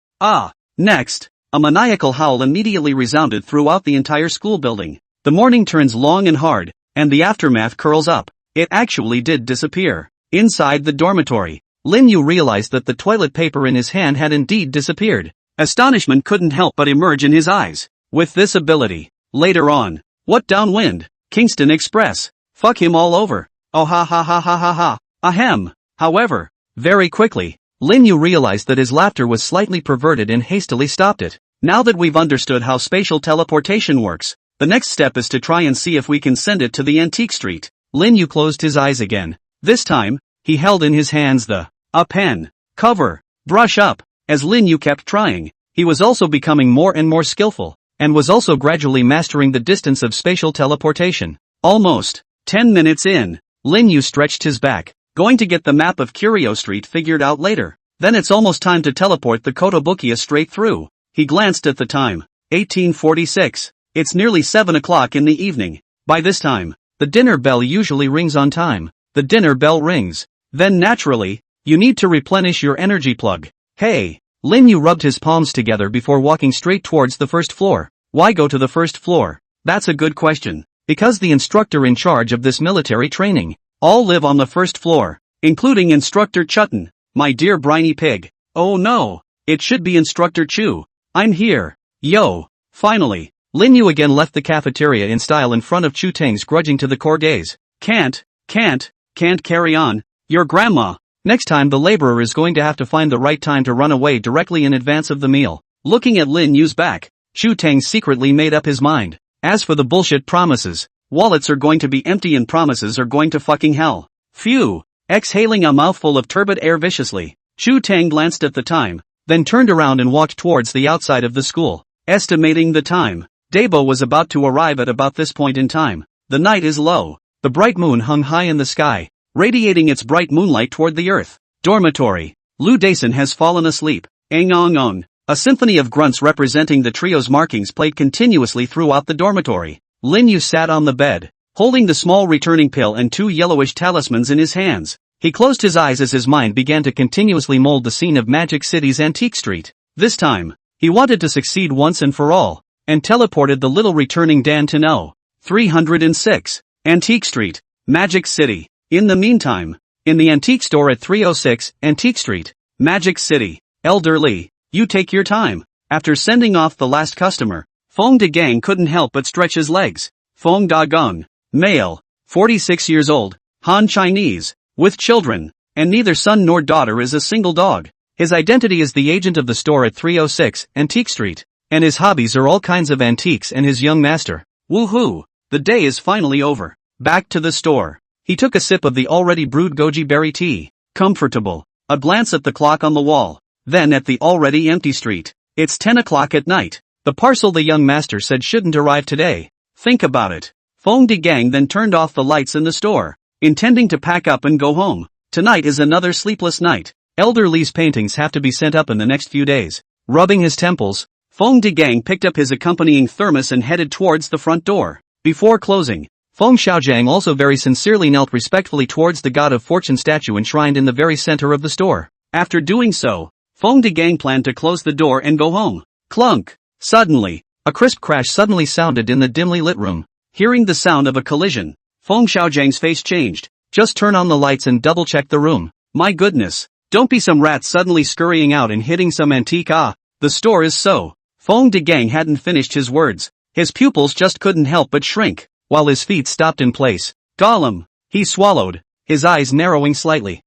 Next, a maniacal howl immediately resounded throughout the entire school building. The morning turns long and hard, and the aftermath curls up. It actually did disappear. Inside the dormitory, Lin Yu realized that the toilet paper in his hand had indeed disappeared. Astonishment couldn't help but emerge in his eyes. With this ability, later on, what downwind? Kingston Express. Fuck him all over. Oh ha ha ha ha ha ha. Ahem. However, very quickly, Lin Yu realized that his laughter was slightly perverted and hastily stopped it. Now that we've understood how spatial teleportation works, the next step is to try and see if we can send it to the antique street. Lin Yu closed his eyes again. This time, he held in his hands the pen, cover, brush up. As Lin Yu kept trying, he was also becoming more and more skillful, and was also gradually mastering the distance of spatial teleportation. Almost 10 minutes in, Lin Yu stretched his back. Going to get the map of Curio Street figured out later. Then it's almost time to teleport the Kotobukiya straight through. He glanced at the time. 1846. It's nearly 7 o'clock in the evening. By this time, the dinner bell usually rings on time. The dinner bell rings. Then naturally, you need to replenish your energy plug. Hey! Lin Yu rubbed his palms together before walking straight towards the first floor. Why go to the first floor? That's a good question. Because the instructor in charge of this military training all live on the first floor, including Instructor Chutton, my dear briny pig. Oh no, it should be Instructor Chu. I'm here. Yo. Finally, Lin Yu again left the cafeteria in style in front of Chu Teng's grudging to the core gaze. Can't carry on. Your grandma. Next time the laborer is going to have to find the right time to run away directly in advance of the meal. Looking at Lin Yu's back, Chu Tang secretly made up his mind. As for the bullshit promises, wallets are going to be empty and promises are going to fucking hell. Phew. Exhaling a mouthful of turbid air viciously, Chu Tang glanced at the time, then turned around and walked towards the outside of the school. Estimating the time, Dabo was about to arrive at about this point in time. The night is low. The bright moon hung high in the sky, radiating its bright moonlight toward the earth. Dormitory. Lu Dason has fallen asleep. Ong. A symphony of grunts representing the trio's markings played continuously throughout the dormitory. Lin Yu sat on the bed, holding the small returning pill and 2 yellowish talismans in his hands. He closed his eyes as his mind began to continuously mold the scene of Magic City's Antique Street. This time, he wanted to succeed once and for all, and teleported the little returning Dan to know. 306. Antique Street, Magic City. In the meantime, in the antique store at 306, Antique Street, Magic City, Elder Lee, you take your time. After sending off the last customer, Fong De Gang couldn't help but stretch his legs. Fong Da Gong, male, 46 years old, Han Chinese, with children, and neither son nor daughter is a single dog. His identity is the agent of the store at 306, Antique Street, and his hobbies are all kinds of antiques and his young master. Woohoo! The day is finally over. Back to the store. He took a sip of the already brewed goji berry tea. Comfortable. A glance at the clock on the wall. Then at the already empty street. It's 10 o'clock at night. The parcel the young master said shouldn't arrive today. Think about it. Fong De Gang then turned off the lights in the store, intending to pack up and go home. Tonight is another sleepless night. Elder Lee's paintings have to be sent up in the next few days. Rubbing his temples, Fong De Gang picked up his accompanying thermos and headed towards the front door. Before closing, Feng Xiaojiang also very sincerely knelt respectfully towards the God of Fortune statue enshrined in the very center of the store. After doing so, Fong De Gang planned to close the door and go home. Clunk! Suddenly, a crisp crash suddenly sounded in the dimly lit room. Hearing the sound of a collision, Feng Xiaojiang's face changed. Just turn on the lights and double-check the room. My goodness, don't be some rat suddenly scurrying out and hitting some antique. The store is so. Fong De Gang hadn't finished his words. His pupils just couldn't help but shrink, while his feet stopped in place. Gollum! He swallowed, his eyes narrowing slightly.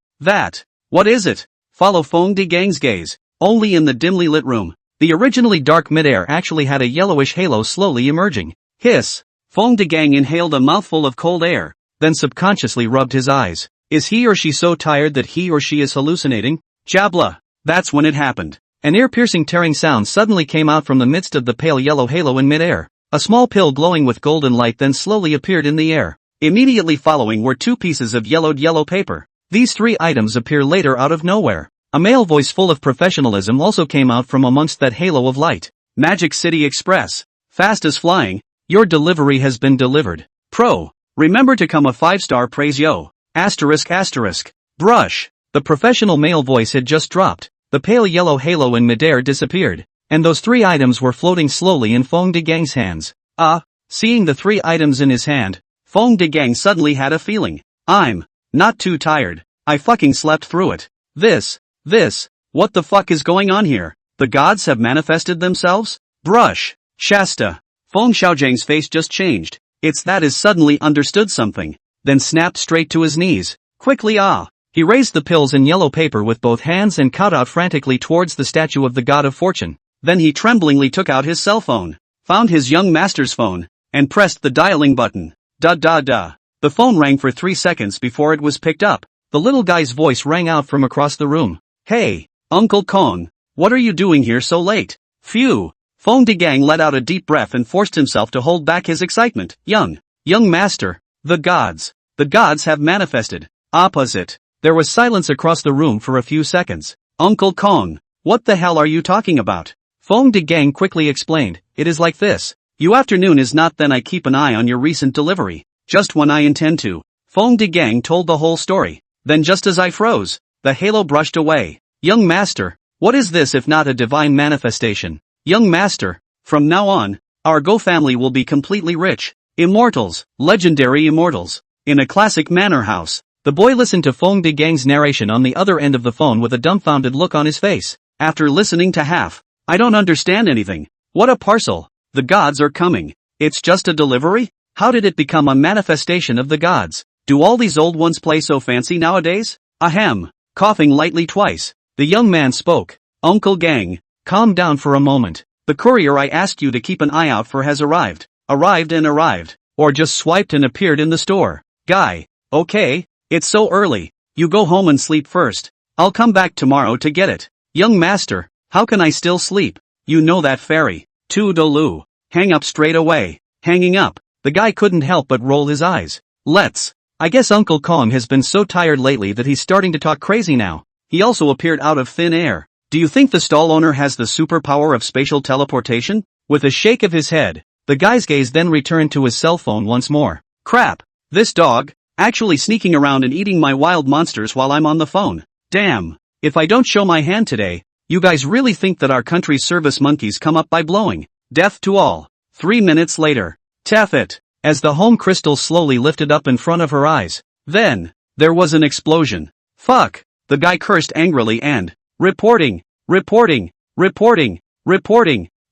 What is it? Follow Fong De Gang's gaze. Only in the dimly lit room, the originally dark midair actually had a yellowish halo slowly emerging. Hiss! Fong De Gang inhaled a mouthful of cold air, then subconsciously rubbed his eyes. Is he or she so tired that he or she is hallucinating? Jabla! That's when it happened. An ear-piercing tearing sound suddenly came out from the midst of the pale yellow halo in midair. A small pill glowing with golden light then slowly appeared in the air. Immediately following were 2 pieces of yellowed yellow paper. These 3 items appear later out of nowhere. A male voice full of professionalism also came out from amongst that halo of light. Magic City Express. Fast as flying. Your delivery has been delivered. Pro. Remember to come a 5-star praise yo. ***. Brush. The professional male voice had just dropped. The pale yellow halo in midair disappeared, and those 3 items were floating slowly in Fong De Gang's hands. Seeing the 3 items in his hand, Fong De Gang suddenly had a feeling. I'm not too tired. I fucking slept through it. What the fuck is going on here? The gods have manifested themselves? Brush. Shasta. Feng Xiaojiang's face just changed. It's that is suddenly understood something, then snapped straight to his knees. Quickly He raised the pills in yellow paper with both hands and cut out frantically towards the statue of the God of Fortune. Then he tremblingly took out his cell phone, found his young master's phone, and pressed the dialing button. The phone rang for 3 seconds before it was picked up. The little guy's voice rang out from across the room. Hey, Uncle Kong, what are you doing here so late? Phew. Fong De Gang let out a deep breath and forced himself to hold back his excitement. Young master, the gods have manifested. Opposite. There was silence across the room for a few seconds. Uncle Kong, what the hell are you talking about? Fong De Gang quickly explained. It is like this. You afternoon is not then I keep an eye on your recent delivery. Just when I intend to. Fong De Gang told the whole story. Then just as I froze, the halo brushed away. Young master, what is this if not a divine manifestation? Young master, from now on, our Go family will be completely rich. Immortals, legendary immortals. In a classic manor house. The boy listened to Fong De Gang's narration on the other end of the phone with a dumbfounded look on his face. After listening to half, I don't understand anything. What a parcel. The gods are coming. It's just a delivery? How did it become a manifestation of the gods? Do all these old ones play so fancy nowadays? Ahem. Coughing lightly twice, the young man spoke. Uncle Gang, calm down for a moment. The courier I asked you to keep an eye out for has arrived. Arrived. Or just swiped and appeared in the store. Guy. Okay, it's so early. You go home and sleep first. I'll come back tomorrow to get it. Young master, how can I still sleep? You know that fairy. Toodaloo. Hang up straight away. Hanging up. The guy couldn't help but roll his eyes. I guess Uncle Kong has been so tired lately that he's starting to talk crazy now. He also appeared out of thin air. Do you think the stall owner has the superpower of spatial teleportation? With a shake of his head, the guy's gaze then returned to his cell phone once more. Crap. This dog, actually sneaking around and eating my wild monsters while I'm on the phone. Damn. If I don't show my hand today, you guys really think that our country's service monkeys come up by blowing. Death to all. 3 minutes later. Taff it. As the home crystal slowly lifted up in front of her eyes. Then, there was an explosion. Fuck. The guy cursed angrily and, reporting.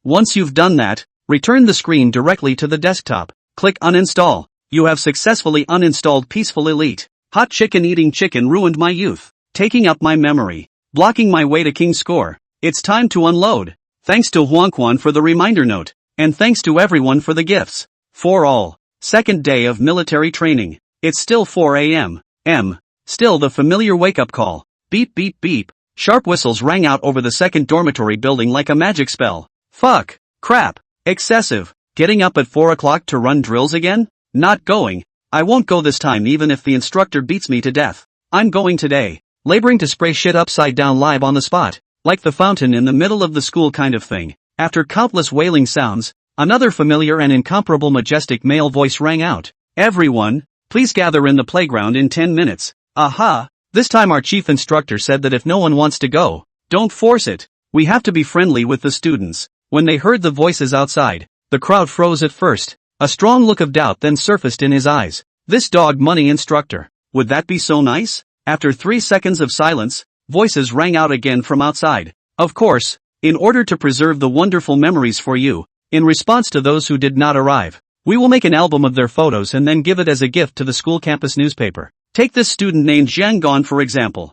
Once you've done that, return the screen directly to the desktop. Click uninstall. You have successfully uninstalled Peaceful Elite. Hot chicken eating chicken ruined my youth. Taking up my memory. Blocking my way to King Score. It's time to unload. Thanks to Huangquan for the reminder note. And thanks to everyone for the gifts. For all. Second day of military training. It's still 4 a.m. Still the familiar wake-up call. Beep beep beep. Sharp whistles rang out over the second dormitory building like a magic spell. Fuck. Crap. Excessive. Getting up at 4 o'clock to run drills again? Not going. I won't go this time even if the instructor beats me to death. I'm going today. Laboring to spray shit upside down live on the spot. Like the fountain in the middle of the school kind of thing. After countless wailing sounds, another familiar and incomparable majestic male voice rang out. Everyone, please gather in the playground in 10 minutes. Aha! This time our chief instructor said that if no one wants to go, don't force it. We have to be friendly with the students. When they heard the voices outside, the crowd froze at first. A strong look of doubt then surfaced in his eyes. This dog money instructor. Would that be so nice? After 3 seconds of silence, voices rang out again from outside. Of course, in order to preserve the wonderful memories for you, in response to those who did not arrive, we will make an album of their photos and then give it as a gift to the school campus newspaper. Take this student named Jiang Gon for example.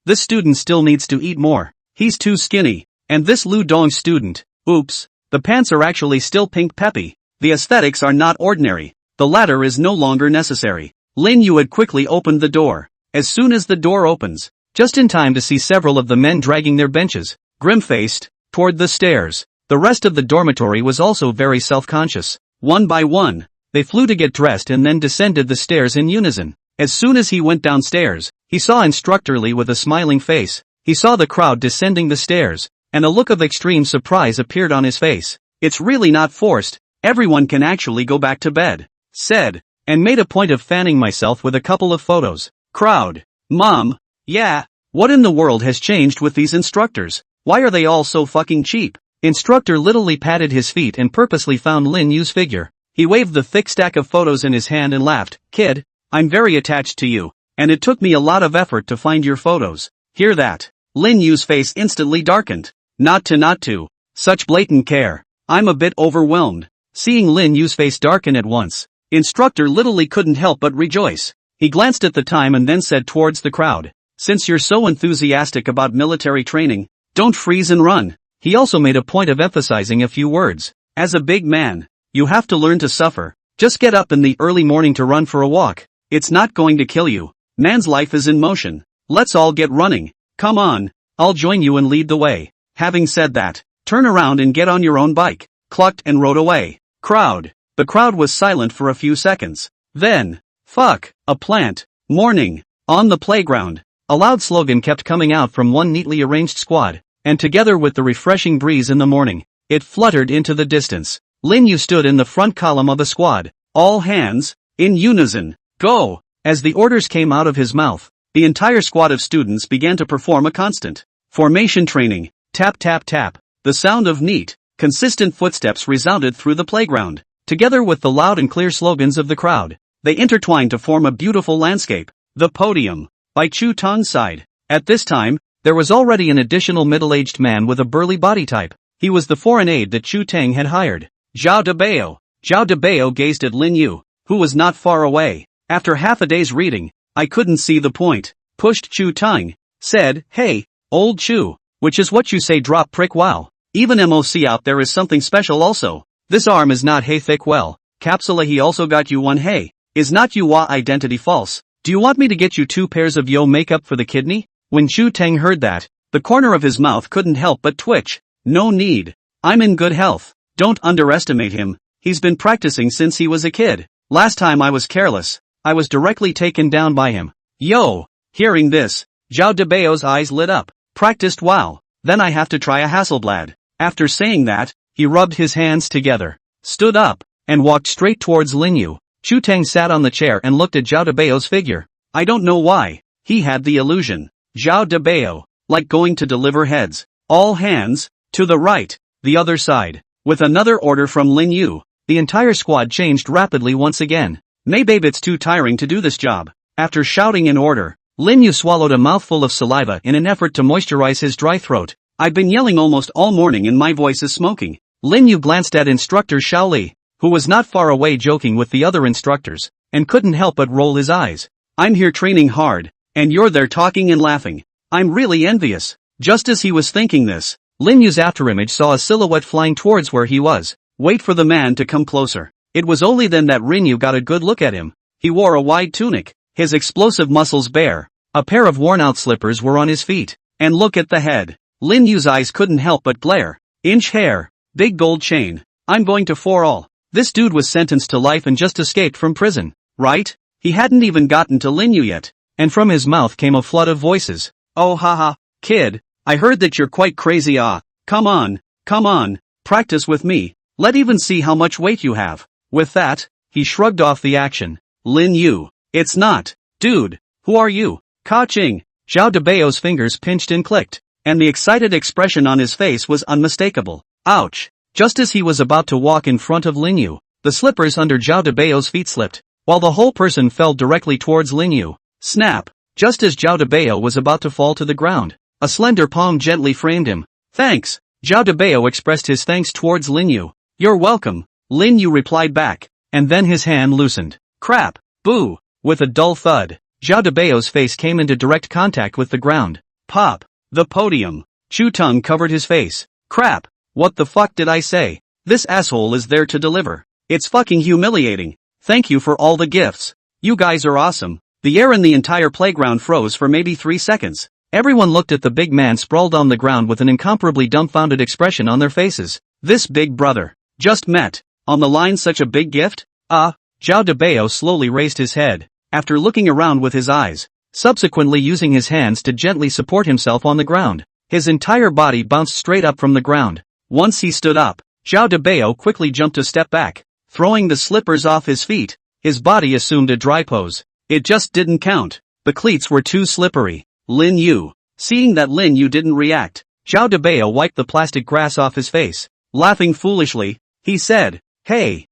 This student still needs to eat more. He's too skinny. And this Lu Dong student, oops, the pants are actually still pink peppy. The aesthetics are not ordinary. The latter is no longer necessary. Lin Yu had quickly opened the door. As soon as the door opens, just in time to see several of the men dragging their benches, grim-faced, toward the stairs. The rest of the dormitory was also very self-conscious. One by one, they flew to get dressed and then descended the stairs in unison. As soon as he went downstairs, he saw Instructor Lee with a smiling face. He saw the crowd descending the stairs, and a look of extreme surprise appeared on his face. It's really not forced. Everyone can actually go back to bed. Said, and made a point of fanning myself with a couple of photos. Crowd. Mom. Yeah. What in the world has changed with these instructors? Why are they all so fucking cheap? Instructor Little patted his feet and purposely found Lin Yu's figure. He waved the thick stack of photos in his hand and laughed. Kid, I'm very attached to you, and it took me a lot of effort to find your photos. Hear that? Lin Yu's face instantly darkened. Not to. Such blatant care. I'm a bit overwhelmed. Seeing Lin Yu's face darken at once, Instructor Little couldn't help but rejoice. He glanced at the time and then said towards the crowd, since you're so enthusiastic about military training, don't freeze and run. He also made a point of emphasizing a few words. As a big man, you have to learn to suffer. Just get up in the early morning to run for a walk. It's not going to kill you. Man's life is in motion. Let's all get running. Come on, I'll join you and lead the way. Having said that, turn around and get on your own bike. Clucked and rode away. Crowd. The crowd was silent for a few seconds. Then, fuck, a plant. Morning. On the playground. A loud slogan kept coming out from one neatly arranged squad, and together with the refreshing breeze in the morning, it fluttered into the distance. Lin Yu stood in the front column of the squad. All hands, in unison, go! As the orders came out of his mouth, the entire squad of students began to perform a constant formation training. Tap tap tap. The sound of neat, consistent footsteps resounded through the playground. Together with the loud and clear slogans of the crowd, they intertwined to form a beautiful landscape. The podium. By Chu Tong's side. At this time, there was already an additional middle-aged man with a burly body type. He was the foreign aide that Chu Tang had hired. Zhao Debao. Zhao Debao gazed at Lin Yu, who was not far away. After half a day's reading, I couldn't see the point. Pushed Chu tongue. Said, hey, old Chu. Which is what you say drop prick wow. Even MOC out there is something special also. This arm is not hey thick well. Capsula he also got you one hey. Is not you wa identity false. Do you want me to get you 2 pairs of yo makeup for the kidney? When Chu Teng heard that, the corner of his mouth couldn't help but twitch. No need. I'm in good health. Don't underestimate him. He's been practicing since he was a kid. Last time I was careless, I was directly taken down by him. Yo! Hearing this, Zhao Debao's eyes lit up. Practiced wow. Then I have to try a Hasselblad. After saying that, he rubbed his hands together, stood up, and walked straight towards Lin Yu. Chu Teng sat on the chair and looked at Zhao Debao's figure. I don't know why. He had the illusion. Zhao Debao, like going to deliver heads. All hands, to the right, the other side. With another order from Lin Yu, the entire squad changed rapidly once again. Nay babe, it's too tiring to do this job. After shouting in order, Lin Yu swallowed a mouthful of saliva in an effort to moisturize his dry throat. I've been yelling almost all morning and my voice is smoking. Lin Yu glanced at instructor Shaoli, who was not far away joking with the other instructors, and couldn't help but roll his eyes. I'm here training hard, and you're there talking and laughing. I'm really envious. Just as he was thinking this, Lin Yu's afterimage saw a silhouette flying towards where he was. Wait for the man to come closer. It was only then that Lin Yu got a good look at him. He wore a wide tunic, his explosive muscles bare. A pair of worn-out slippers were on his feet. And look at the head. Lin Yu's eyes couldn't help but glare. Inch hair, big gold chain. I'm going to for all. This dude was sentenced to life and just escaped from prison, right? He hadn't even gotten to Lin Yu yet. And from his mouth came a flood of voices. Oh haha, kid, I heard that you're quite crazy come on, practice with me. Let even see how much weight you have. With that, he shrugged off the action. Lin Yu, it's not. Dude, who are you? Ka-ching. Zhao Debao's fingers pinched and clicked, and the excited expression on his face was unmistakable. Ouch. Just as he was about to walk in front of Lin Yu, the slippers under Zhao Debao's feet slipped, while the whole person fell directly towards Lin Yu. Snap. Just as Zhao Debao was about to fall to the ground, a slender palm gently framed him. Thanks. Zhao Debao expressed his thanks towards Lin Yu. You're welcome. Lin Yu replied back, and then his hand loosened. Crap. Boo. With a dull thud, Zhao Debao's face came into direct contact with the ground. Pop. The podium. Chu Tung covered his face. Crap. What the fuck did I say? This asshole is there to deliver. It's fucking humiliating. Thank you for all the gifts. You guys are awesome. The air in the entire playground froze for maybe 3 seconds. Everyone looked at the big man sprawled on the ground with an incomparably dumbfounded expression on their faces. This big brother. Just met. On the line such a big gift? Zhao Debao slowly raised his head, after looking around with his eyes, subsequently using his hands to gently support himself on the ground. His entire body bounced straight up from the ground. Once he stood up, Zhao Debao quickly jumped a step back, throwing the slippers off his feet. His body assumed a dry pose. It just didn't count. The cleats were too slippery. Lin Yu. Seeing that Lin Yu didn't react, Zhao Debao wiped the plastic grass off his face. Laughing foolishly, he said, Hey,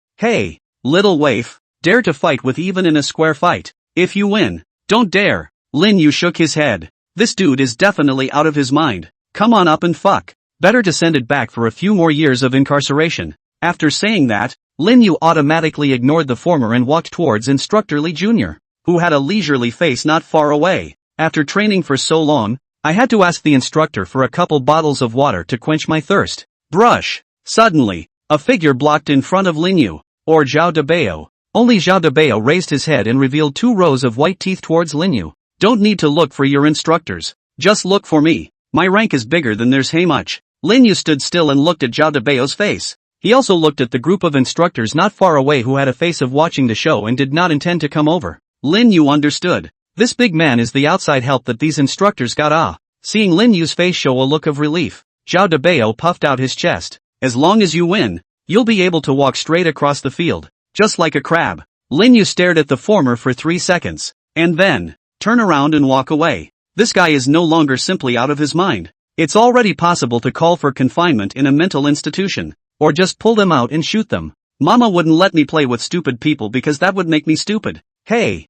little waif, dare to fight with even in a square fight. If you win, don't dare. Lin Yu shook his head. This dude is definitely out of his mind. Come on up and fuck. Better to send it back for a few more years of incarceration. After saying that, Lin Yu automatically ignored the former and walked towards Instructor Li Jr., who had a leisurely face not far away. After training for so long, I had to ask the instructor for a couple bottles of water to quench my thirst. Brush. Suddenly, a figure blocked in front of Lin Yu, or Zhao Debao. Only Zhao Debao raised his head and revealed 2 rows of white teeth towards Lin Yu. Don't need to look for your instructors. Just look for me. My rank is bigger than theirs. Hey much. Lin Yu stood still and looked at Zhao Debao's face. He also looked at the group of instructors not far away who had a face of watching the show and did not intend to come over. Lin Yu understood. This big man is the outside help that these instructors got. Seeing Lin Yu's face show a look of relief, Zhao Debao puffed out his chest. As long as you win, you'll be able to walk straight across the field, just like a crab. Lin Yu stared at the former for 3 seconds, and then, turn around and walk away. This guy is no longer simply out of his mind. It's already possible to call for confinement in a mental institution, or just pull them out and shoot them. Mama wouldn't let me play with stupid people because that would make me stupid. Hey,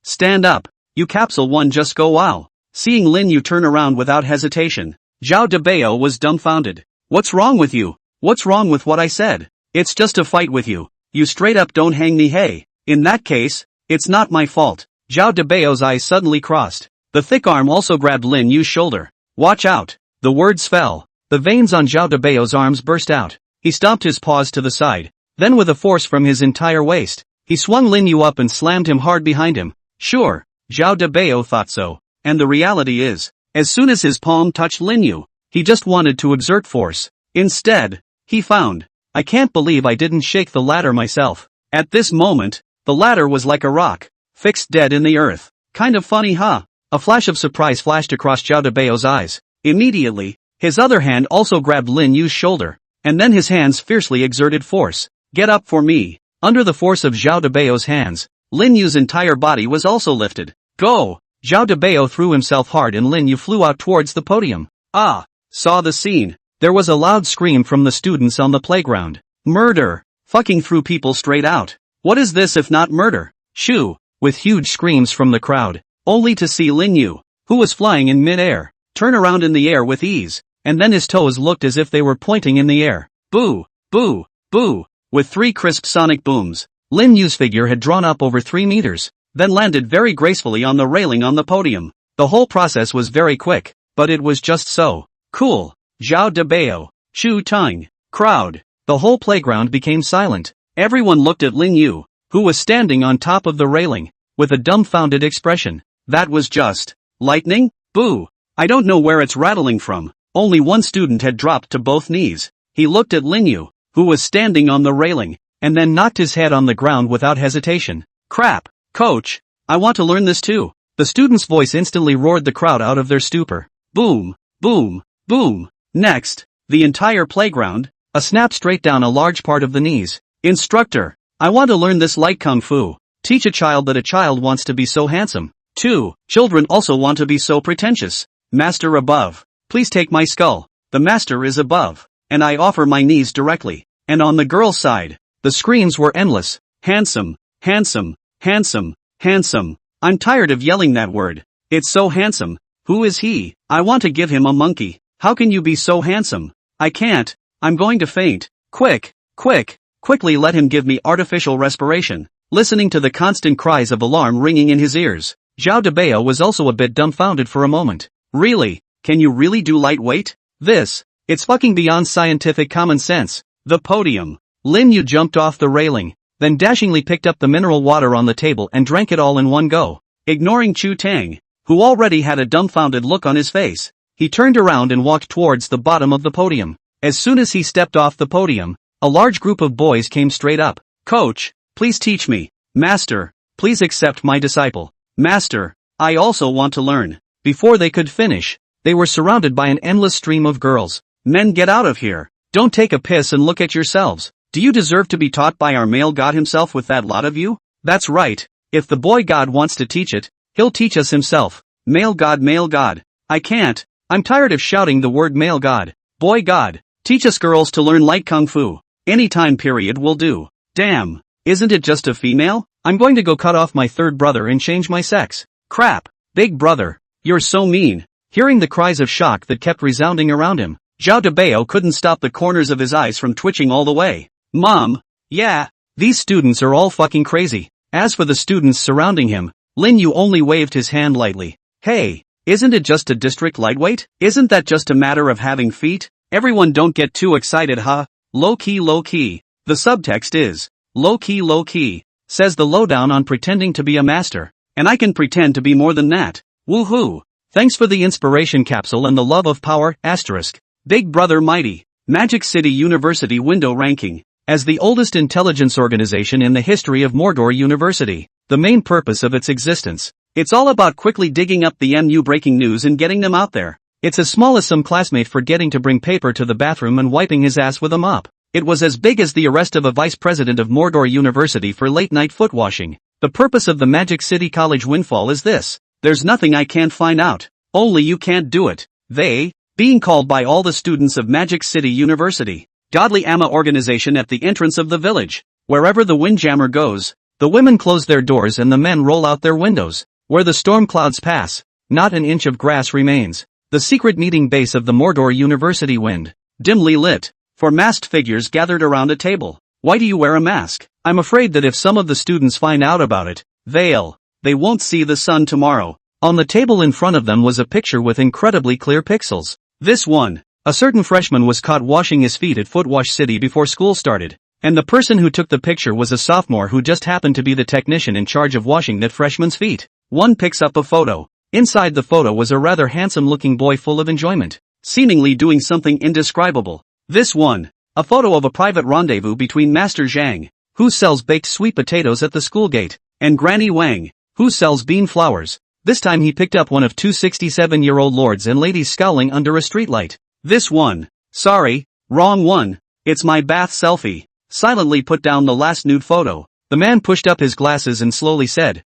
stand up. You capsule one, just go wow. Seeing Lin Yu turn around without hesitation, Zhao Debao was dumbfounded. What's wrong with you? What's wrong with what I said? It's just a fight with you. You straight up don't hang me. Hey. In that case, It's not my fault. Zhao Debao's eyes suddenly crossed. The thick arm also grabbed Lin Yu's shoulder. Watch out. The words fell. The veins on Zhao Debao's arms burst out. He stomped his paws to the side. Then with a force from his entire waist, he swung Lin Yu up and slammed him hard behind him. Sure, Zhao Debao thought so. And the reality is, as soon as his palm touched Lin Yu, he just wanted to exert force. Instead, he found, I can't believe I didn't shake the ladder myself. At this moment, the ladder was like a rock, fixed dead in the earth. Kind of funny, huh? A flash of surprise flashed across Zhao Debao's eyes. Immediately, his other hand also grabbed Lin Yu's shoulder, and then his hands fiercely exerted force. Get up for me. Under the force of Zhao Debao's hands, Lin Yu's entire body was also lifted. Go! Zhao Debao threw himself hard and Lin Yu flew out towards the podium. Ah! Saw the scene. There was a loud scream from the students on the playground. Murder! Fucking threw people straight out. What is this if not murder? Shoo! With huge screams from the crowd, only to see Lin Yu, who was flying in mid-air, turn around in the air with ease, and then his toes looked as if they were pointing in the air. Boo! Boo! Boo! With 3 crisp sonic booms, Lin Yu's figure had drawn up over 3 meters, then landed very gracefully on the railing on the podium. The whole process was very quick, but it was just so cool. Zhao Debao, Chu Tang, crowd. The whole playground became silent. Everyone looked at Lin Yu, who was standing on top of the railing, with a dumbfounded expression. That was just lightning? Boo! I don't know where it's rattling from. Only one student had dropped to both knees. He looked at Lin Yu, who was standing on the railing, and then knocked his head on the ground without hesitation. Crap! Coach! I want to learn this too. The student's voice instantly roared the crowd out of their stupor. Boom! Boom! Boom! Next, the entire playground, a snap straight down a large part of the knees. Instructor! I want to learn this light kung fu. Teach a child that a child wants to be so handsome. 2. Children also want to be so pretentious. Master above. Please take my skull. The master is above. And I offer my knees directly. And on the girl's side, the screams were endless. Handsome, handsome, handsome, handsome. I'm tired of yelling that word. It's so handsome. Who is he? I want to give him a monkey. How can you be so handsome? I can't. I'm going to faint. Quick, quick, quickly let him give me artificial respiration. Listening to the constant cries of alarm ringing in his ears, Zhao Debao was also a bit dumbfounded for a moment. Really? Can you really do lightweight? It's fucking beyond scientific common sense. The podium. Lin Yu jumped off the railing, then dashingly picked up the mineral water on the table and drank it all in one go. Ignoring Chu Tang, who already had a dumbfounded look on his face, he turned around and walked towards the bottom of the podium. As soon as he stepped off the podium, a large group of boys came straight up. Coach, please teach me. Master, please accept my disciple. Master, I also want to learn. Before they could finish, they were surrounded by an endless stream of girls. Men, get out of here. Don't take a piss and look at yourselves. Do you deserve to be taught by our male god himself with that lot of you? That's right. If the boy god wants to teach it, he'll teach us himself. Male god, male god. I can't. I'm tired of shouting the word male god. Boy god. Teach us girls to learn light kung fu. Any time period will do. Damn. Isn't it just a female? I'm going to go cut off my third brother and change my sex. Crap. Big brother. You're so mean. Hearing the cries of shock that kept resounding around him, Zhao Debao couldn't stop the corners of his eyes from twitching all the way. Mom. Yeah. These students are all fucking crazy. As for the students surrounding him, Lin Yu only waved his hand lightly. Hey. Isn't it just a district lightweight? Isn't that just a matter of having feet? Everyone don't get too excited, huh? Low key, low key. The subtext is, low key, says the lowdown on pretending to be a master. And I can pretend to be more than that. Woohoo. Thanks for the inspiration capsule and the love of power, asterisk. Big Brother Mighty. Magic City University Window Ranking. As the oldest intelligence organization in the history of Mordor University, the main purpose of its existence, it's all about quickly digging up the MU breaking news and getting them out there. It's as small as some classmate forgetting to bring paper to the bathroom and wiping his ass with a mop. It was as big as the arrest of a vice president of Mordor University for late-night foot washing. The purpose of the Magic City College windfall is this. There's nothing I can't find out. Only you can't do it. They, being called by all the students of Magic City University, godly Amma organization at the entrance of the village. Wherever the windjammer goes, the women close their doors and the men roll out their windows. Where the storm clouds pass, not an inch of grass remains. The secret meeting base of the Mordor University wind, dimly lit, for masked figures gathered around a table. Why do you wear a mask? I'm afraid that if some of the students find out about it, Veil. They won't see the sun tomorrow. On the table in front of them was a picture with incredibly clear pixels. This one. A certain freshman was caught washing his feet at Footwash City before school started. And the person who took the picture was a sophomore who just happened to be the technician in charge of washing that freshman's feet. One picks up a photo. Inside the photo was a rather handsome-looking boy full of enjoyment, seemingly doing something indescribable. This one. A photo of a private rendezvous between Master Zhang, who sells baked sweet potatoes at the school gate, and Granny Wang, who sells bean flowers. This time he picked up one of two 67-year-old lords and ladies scowling under a streetlight. This one. Sorry, wrong one. It's my bath selfie. Silently put down the last nude photo. The man pushed up his glasses and slowly said,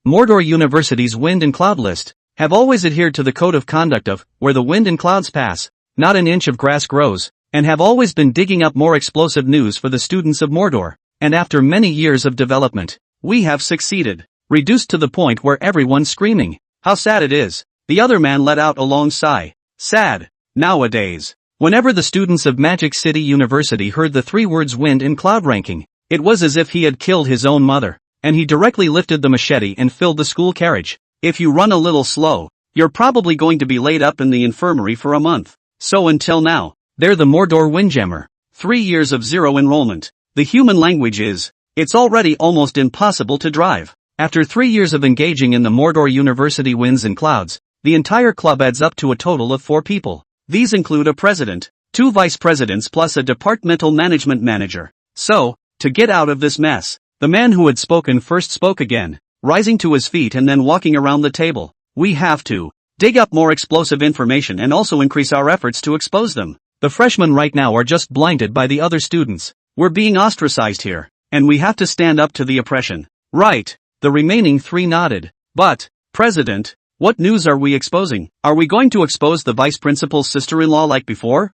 Mordor University's wind and cloud list, have always adhered to the code of conduct of, where the wind and clouds pass, not an inch of grass grows, and have always been digging up more explosive news for the students of Mordor, and after many years of development, we have succeeded, reduced to the point where everyone's screaming, how sad it is. The other man let out a long sigh. Sad. Nowadays. Whenever the students of Magic City University heard the three words wind and cloud ranking, it was as if he had killed his own mother, and he directly lifted the machete and filled the school carriage. If you run a little slow, you're probably going to be laid up in the infirmary for a month. So until now, they're the Mordor Windjammer. 3 years of zero enrollment. The human language is, it's already almost impossible to drive. After 3 years of engaging in the Mordor University winds and clouds, the entire club adds up to a total of 4 people. These include a president, 2 vice presidents plus a departmental management manager. So, to get out of this mess, the man who had spoken first spoke again, rising to his feet and then walking around the table. We have to dig up more explosive information and also increase our efforts to expose them. The freshmen right now are just blinded by the other students. We're being ostracized here, and we have to stand up to the oppression. Right. The remaining 3 nodded. But, President, what news are we exposing? Are we going to expose the vice principal's sister-in-law like before?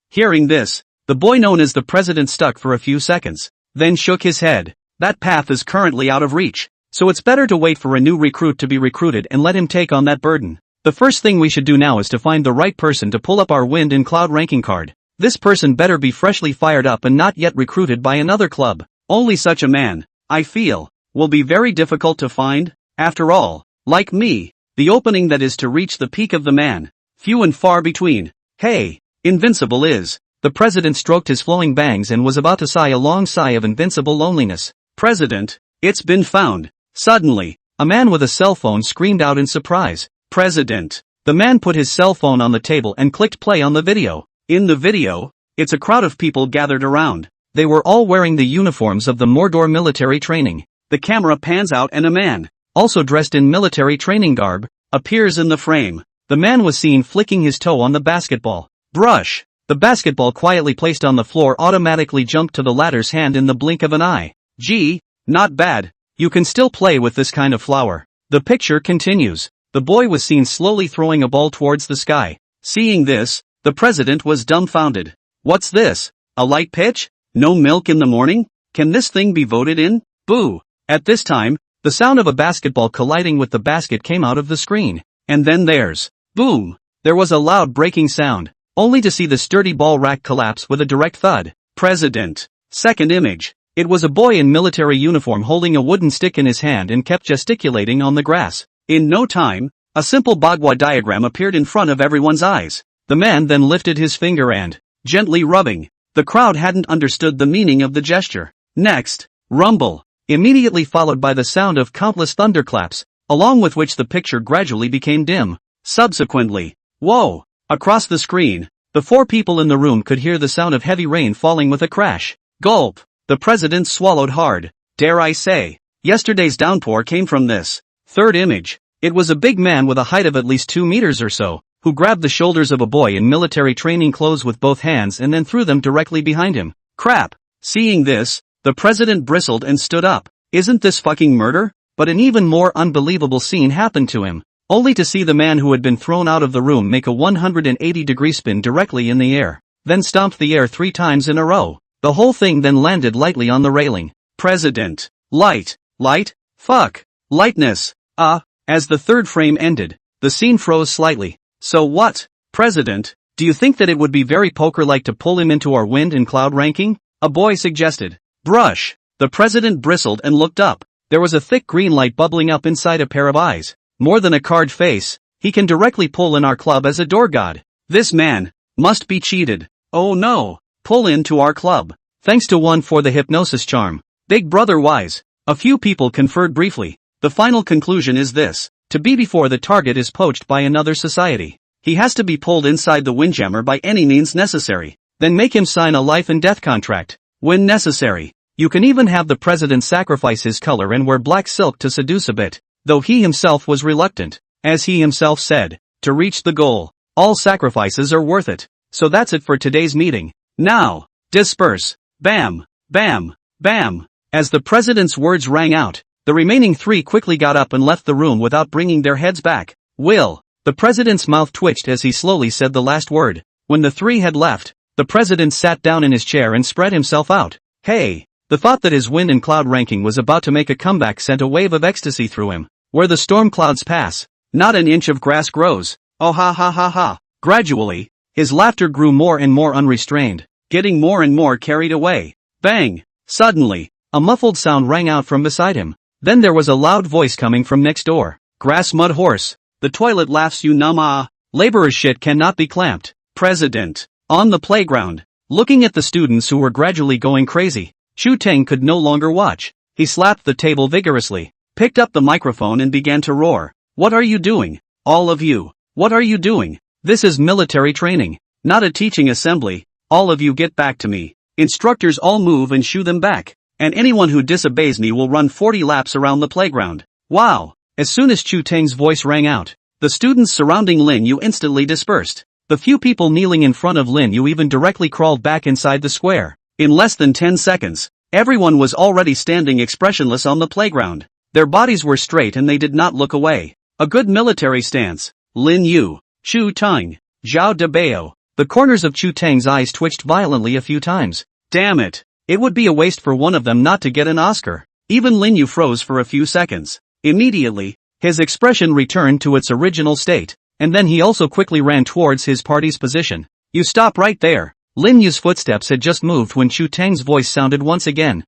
Hearing this, the boy known as the president stuck for a few seconds, then shook his head. That path is currently out of reach, so it's better to wait for a new recruit to be recruited and let him take on that burden. The first thing we should do now is to find the right person to pull up our wind and cloud ranking card. This person better be freshly fired up and not yet recruited by another club. Only such a man, I feel, will be very difficult to find. After all, like me, the opening that is to reach the peak of the man, few and far between. Hey, invincible is. The president stroked his flowing bangs and was about to sigh a long sigh of invincible loneliness. President, it's been found. Suddenly, a man with a cell phone screamed out in surprise. President. The man put his cell phone on the table and clicked play on the video. In the video, it's a crowd of people gathered around. They were all wearing the uniforms of the Mordor military training. The camera pans out and a man, also dressed in military training garb, appears in the frame. The man was seen flicking his toe on the basketball. Brush. The basketball quietly placed on the floor automatically jumped to the latter's hand in the blink of an eye. Gee, not bad. You can still play with this kind of flower. The picture continues. The boy was seen slowly throwing a ball towards the sky. Seeing this, the president was dumbfounded. What's this? A light pitch? No milk in the morning? Can this thing be voted in? Boo. At this time, the sound of a basketball colliding with the basket came out of the screen. And then there's, boom. There was a loud breaking sound, only to see the sturdy ball rack collapse with a direct thud. President. Second image. It was a boy in military uniform holding a wooden stick in his hand and kept gesticulating on the grass. In no time, a simple Bagua diagram appeared in front of everyone's eyes. The man then lifted his finger and, gently rubbing. The crowd hadn't understood the meaning of the gesture. Next, rumble. Immediately followed by the sound of countless thunderclaps, along with which the picture gradually became dim. Subsequently, whoa! Across the screen, the 4 people in the room could hear the sound of heavy rain falling with a crash. Gulp! The president swallowed hard. Dare I say, yesterday's downpour came from this. Third image. It was a big man with a height of at least 2 meters or so, who grabbed the shoulders of a boy in military training clothes with both hands and then threw them directly behind him. Crap! Seeing this, the president bristled and stood up. Isn't this fucking murder? But an even more unbelievable scene happened to him. Only to see the man who had been thrown out of the room make a 180-degree spin directly in the air, then stomped the air 3 times in a row. The whole thing then landed lightly on the railing. President. Light. Fuck. Lightness. As the third frame ended, the scene froze slightly. So what? President, do you think that it would be very poker-like to pull him into our wind and cloud ranking? A boy suggested. Brush. The president bristled and looked up. There was a thick green light bubbling up inside a pair of eyes. More than a card face, he can directly pull in our club as a door god. This man must be cheated. Oh no, pull into our club. Thanks to one for the hypnosis charm. Big brother wise. A few people conferred briefly. The final conclusion is this: to be before the target is poached by another society. He has to be pulled inside the windjammer by any means necessary. Then make him sign a life and death contract. When necessary. You can even have the president sacrifice his color and wear black silk to seduce a bit, though he himself was reluctant. As he himself said, to reach the goal, all sacrifices are worth it. So that's it for today's meeting. Now, disperse. Bam, bam, bam. As the president's words rang out, the remaining three quickly got up and left the room without bringing their heads back. Will. The president's mouth twitched as he slowly said the last word. When the three had left, the president sat down in his chair and spread himself out. Hey. The thought that his wind and cloud ranking was about to make a comeback sent a wave of ecstasy through him. Where the storm clouds pass, not an inch of grass grows. Oh ha ha ha ha. Gradually, his laughter grew more and more unrestrained, getting more and more carried away. Bang! Suddenly, a muffled sound rang out from beside him. Then there was a loud voice coming from next door. Grass mud horse. The toilet laughs you numb ah. Laborer's shit cannot be clamped. President. On the playground. Looking at the students who were gradually going crazy, Chu Teng could no longer watch. He slapped the table vigorously, picked up the microphone and began to roar. What are you doing? All of you. What are you doing? This is military training, not a teaching assembly. All of you get back to me. Instructors all move and shoo them back. And anyone who disobeys me will run 40 laps around the playground. Wow! As soon as Chu Teng's voice rang out, the students surrounding Lin Yu instantly dispersed. The few people kneeling in front of Lin Yu even directly crawled back inside the square. In less than 10 seconds, everyone was already standing expressionless on the playground. Their bodies were straight and they did not look away. A good military stance. Lin Yu, Chu Teng, Zhao Debao. The corners of Chu Teng's eyes twitched violently a few times. Damn it. It would be a waste for one of them not to get an Oscar. Even Lin Yu froze for a few seconds. Immediately, his expression returned to its original state, and then he also quickly ran towards his party's position. You stop right there. Lin Yu's footsteps had just moved when Chu Teng's voice sounded once again.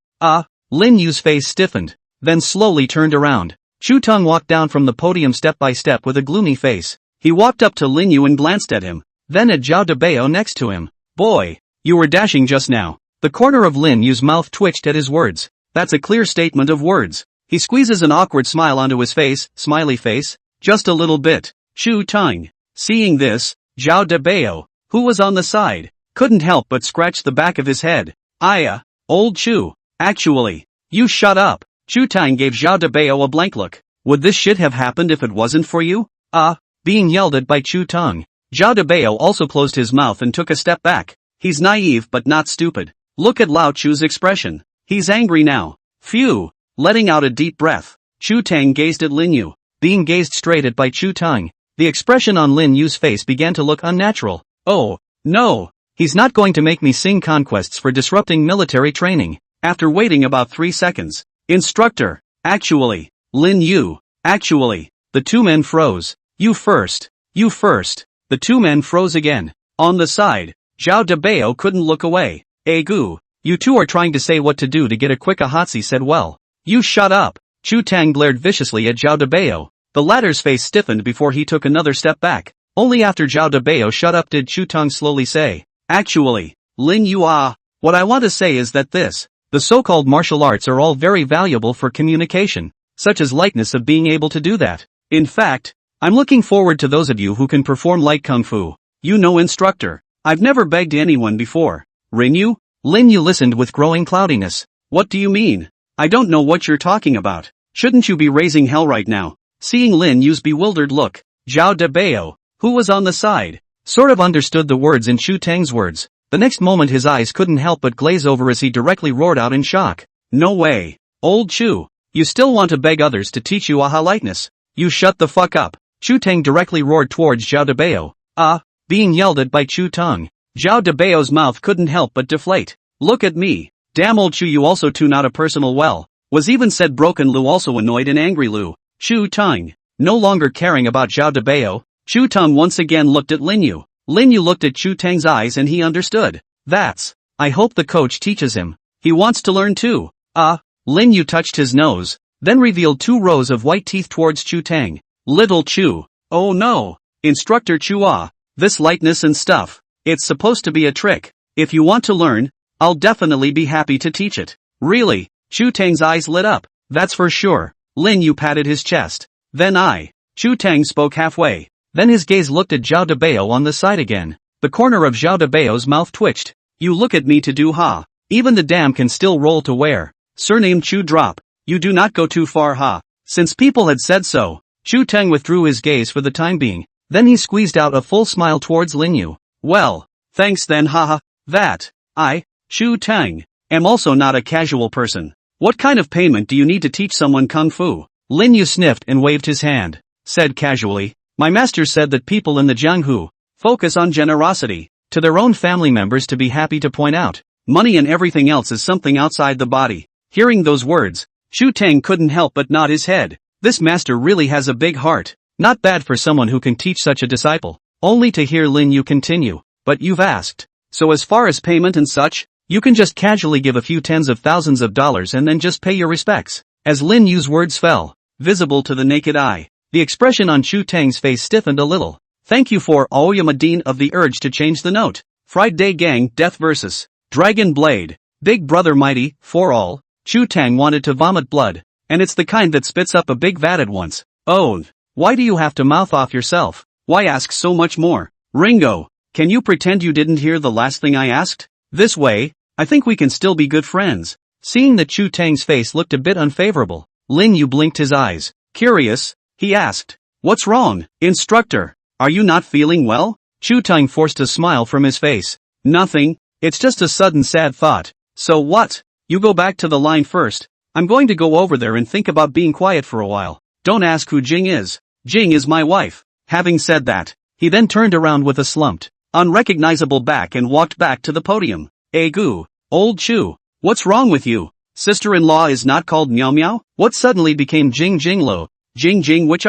Lin Yu's face stiffened, then slowly turned around. Chu Teng walked down from the podium step by step with a gloomy face. He walked up to Lin Yu and glanced at him, then at Zhao Debao next to him. Boy, you were dashing just now. The corner of Lin Yu's mouth twitched at his words. That's a clear statement of words. He squeezes an awkward smile onto his face, smiley face. Just a little bit. Chu Teng. Seeing this, Zhao Debao, who was on the side, couldn't help but scratch the back of his head. Old Chu. Actually, you shut up. Chu Teng gave Zhao Debao a blank look. Would this shit have happened if it wasn't for you? Being yelled at by Chu Teng. Zhao Debao also closed his mouth and took a step back. He's naive but not stupid. Look at Lao Chu's expression. He's angry now. Phew. Letting out a deep breath, Chu Teng gazed at Lin Yu. Being gazed straight at by Chu Teng, the expression on Lin Yu's face began to look unnatural. Oh, no. He's not going to make me sing conquests for disrupting military training. After waiting about 3 seconds. Instructor. Actually. Lin Yu. Actually. The two men froze. You first. You first. The two men froze again. On the side, Zhao Debao couldn't look away. Gu. You two are trying to say what to do to get a quick Ahatsi said well. You shut up. Chu Teng glared viciously at Zhao Debao. The latter's face stiffened before he took another step back. Only after Zhao Debao shut up did Chu Teng slowly say. Actually, Lin Yu what I want to say is that the so-called martial arts are all very valuable for communication, such as lightness of being able to do that. In fact, I'm looking forward to those of you who can perform light kung fu. You know, instructor, I've never begged anyone before. Lin Yu listened with growing cloudiness. What do you mean? I don't know what you're talking about. Shouldn't you be raising hell right now? Seeing Lin Yu's bewildered look, Zhao Debao, who was on the side, sort of understood the words in Chu Teng's words. The next moment his eyes couldn't help but glaze over as he directly roared out in shock. No way. Old Chu. You still want to beg others to teach you lightness? You shut the fuck up. Chu Teng directly roared towards Zhao Debao. Being yelled at by Chu Teng. Zhao Debao's mouth couldn't help but deflate. Look at me. Damn old Chu, you also tune out a personal well. Was even said broken Lu, also annoyed and angry Lu. Chu Teng. No longer caring about Zhao Debao, Chu Teng once again looked at Lin Yu. Lin Yu looked at Chu Teng's eyes and he understood. I hope the coach teaches him. He wants to learn too. Lin Yu touched his nose. then revealed 2 rows of white teeth towards Chu Tang. Little Chu. Oh no. Instructor Chua. This lightness and stuff. It's supposed to be a trick. If you want to learn, I'll definitely be happy to teach it. Really? Chu Tang's eyes lit up. That's for sure. Lin Yu patted his chest. Then Chu Tang spoke halfway. Then his gaze looked at Zhao Debao on the side again. The corner of Zhao Debao's mouth twitched. You look at me to do ha. Even the dam can still roll to wear. Surname Chu drop. You do not go too far ha. Since people had said so, Chu Tang withdrew his gaze for the time being. Then he squeezed out a full smile towards Lin Yu. Well, thanks then haha. That. I, Chu Tang, am also not a casual person. What kind of payment do you need to teach someone kung fu? Lin Yu sniffed and waved his hand. Said casually, my master said that people in the Jianghu focus on generosity to their own family members to be happy to point out. Money and everything else is something outside the body. Hearing those words, Chu Tang couldn't help but nod his head. This master really has a big heart. Not bad for someone who can teach such a disciple. Only to hear Lin Yu continue. But you've asked. So as far as payment and such, you can just casually give a few tens of thousands of dollars and then just pay your respects. As Lin Yu's words fell, visible to the naked eye, the expression on Chu Tang's face stiffened a little. Thank you for Aoyamadine of the urge to change the note. Friday Gang Death vs. Dragon Blade. Big Brother Mighty, for all. Chu Tang wanted to vomit blood. And it's the kind that spits up a big vat at once. Oh. Why do you have to mouth off yourself? Why ask so much more? Ringo, can you pretend you didn't hear the last thing I asked? This way, I think we can still be good friends. Seeing that Chu Tang's face looked a bit unfavorable, Lin Yu blinked his eyes. Curious, he asked. What's wrong, instructor? Are you not feeling well? Chu Tang forced a smile from his face. Nothing, it's just a sudden sad thought. So what? You go back to the line first. I'm going to go over there and think about being quiet for a while. Don't ask who Jing is. Jing is my wife. Having said that, he then turned around with a slumped, unrecognizable back and walked back to the podium. Gu, old Chu, what's wrong with you? Sister-in-law is not called Miao Miao? What suddenly became Jing Jinglo? Jing Jing which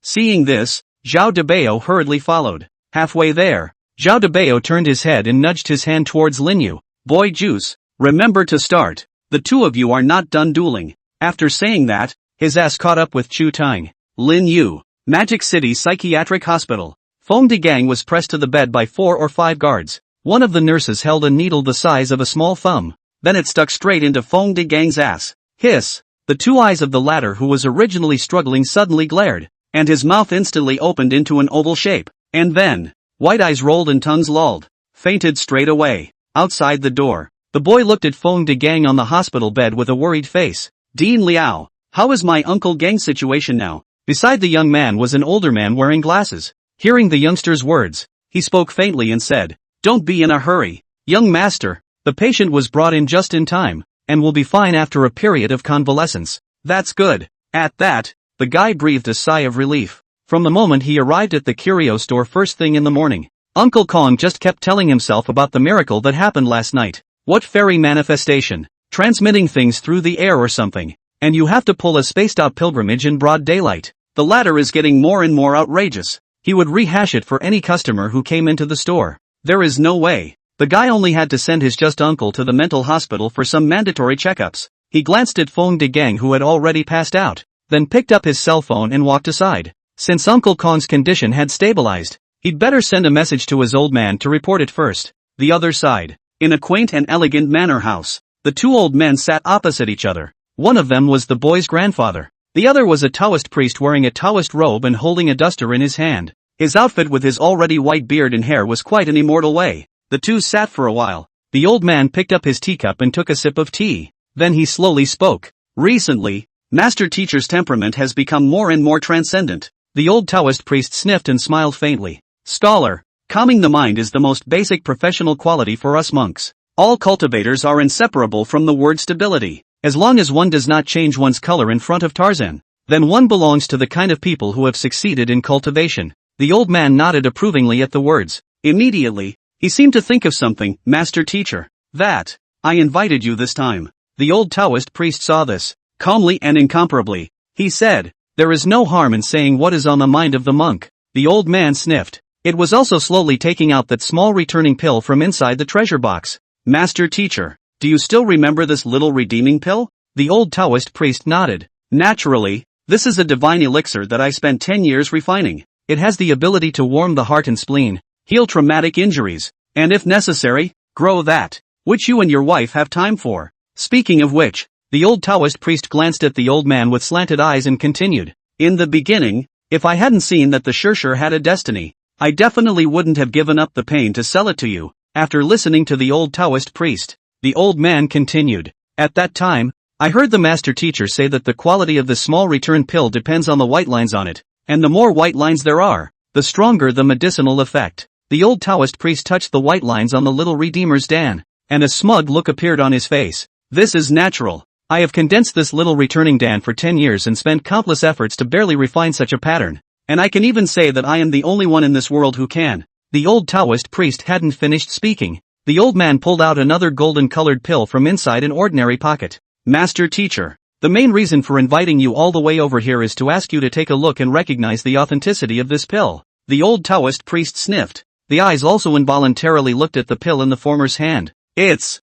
Seeing this, Zhao Debao hurriedly followed. Halfway there, Zhao Debao turned his head and nudged his hand towards Lin Yu. Boy Juice, remember to start. The two of you are not done dueling. After saying that, his ass caught up with Chu Tang. Lin Yu. Magic City Psychiatric Hospital. Feng Degang was pressed to the bed by 4 or 5 guards. One of the nurses held a needle the size of a small thumb. Then it stuck straight into Feng Degang's ass. Hiss! The 2 eyes of the latter, who was originally struggling, suddenly glared, and his mouth instantly opened into an oval shape. And then, white eyes rolled and tongues lolled. Fainted straight away. Outside the door, the boy looked at Feng Degang on the hospital bed with a worried face. Dean Liao, how is my Uncle Gang's situation now? Beside the young man was an older man wearing glasses. Hearing the youngster's words, he spoke faintly and said, don't be in a hurry, young master. The patient was brought in just in time, and will be fine after a period of convalescence. That's good. At that, the guy breathed a sigh of relief. From the moment he arrived at the curio store first thing in the morning, Uncle Kong just kept telling himself about the miracle that happened last night. What fairy manifestation? Transmitting things through the air or something. And you have to pull a spaced-out pilgrimage in broad daylight. The latter is getting more and more outrageous. He would rehash it for any customer who came into the store. There is no way. The guy only had to send his just uncle to the mental hospital for some mandatory checkups. He glanced at Feng Degang, who had already passed out, then picked up his cell phone and walked aside. Since Uncle Kong's condition had stabilized, he'd better send a message to his old man to report it first. The other side. In a quaint and elegant manor house, the 2 old men sat opposite each other. One of them was the boy's grandfather. The other was a Taoist priest wearing a Taoist robe and holding a duster in his hand. His outfit with his already white beard and hair was quite an immortal way. The 2 sat for a while. The old man picked up his teacup and took a sip of tea. Then he slowly spoke. Recently, Master Teacher's temperament has become more and more transcendent. The old Taoist priest sniffed and smiled faintly. Scholar, calming the mind is the most basic professional quality for us monks. All cultivators are inseparable from the word stability. As long as one does not change one's color in front of Tarzan, then one belongs to the kind of people who have succeeded in cultivation. The old man nodded approvingly at the words. Immediately, he seemed to think of something. Master Teacher, that, I invited you this time. The old Taoist priest saw this. Calmly and incomparably, he said, there is no harm in saying what is on the mind of the monk. The old man sniffed. It was also slowly taking out that small returning pill from inside the treasure box. Master Teacher, do you still remember this little redeeming pill? The old Taoist priest nodded. Naturally, this is a divine elixir that I spent 10 years refining. It has the ability to warm the heart and spleen, heal traumatic injuries, and if necessary, grow that which you and your wife have time for. Speaking of which, the old Taoist priest glanced at the old man with slanted eyes and continued. In the beginning, if I hadn't seen that the Shirshir had a destiny, I definitely wouldn't have given up the pain to sell it to you. After listening to the old Taoist priest, the old man continued. At that time, I heard the master teacher say that the quality of the small return pill depends on the white lines on it, and the more white lines there are, the stronger the medicinal effect. The old Taoist priest touched the white lines on the little redeemer's Dan, and a smug look appeared on his face. This is natural. I have condensed this little returning Dan for 10 years and spent countless efforts to barely refine such a pattern. And I can even say that I am the only one in this world who can. The old Taoist priest hadn't finished speaking. The old man pulled out another golden-colored pill from inside an ordinary pocket. Master teacher, the main reason for inviting you all the way over here is to ask you to take a look and recognize the authenticity of this pill. The old Taoist priest sniffed. The eyes also involuntarily looked at the pill in the former's hand. It's.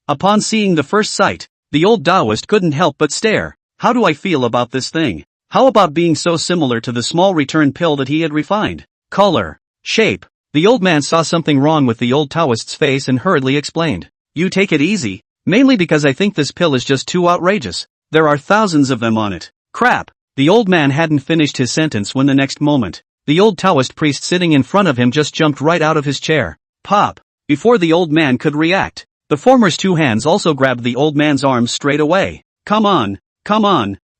Upon seeing the first sight, the old Taoist couldn't help but stare. How do I feel about this thing? How about being so similar to the small return pill that he had refined? Color, shape. The old man saw something wrong with the old Taoist's face and hurriedly explained. You take it easy, mainly because I think this pill is just too outrageous. There are thousands of them on it. Crap. The old man hadn't finished his sentence when the next moment, the old Taoist priest sitting in front of him just jumped right out of his chair. Pop. Before the old man could react, the former's two hands also grabbed the old man's arms straight away. Come on,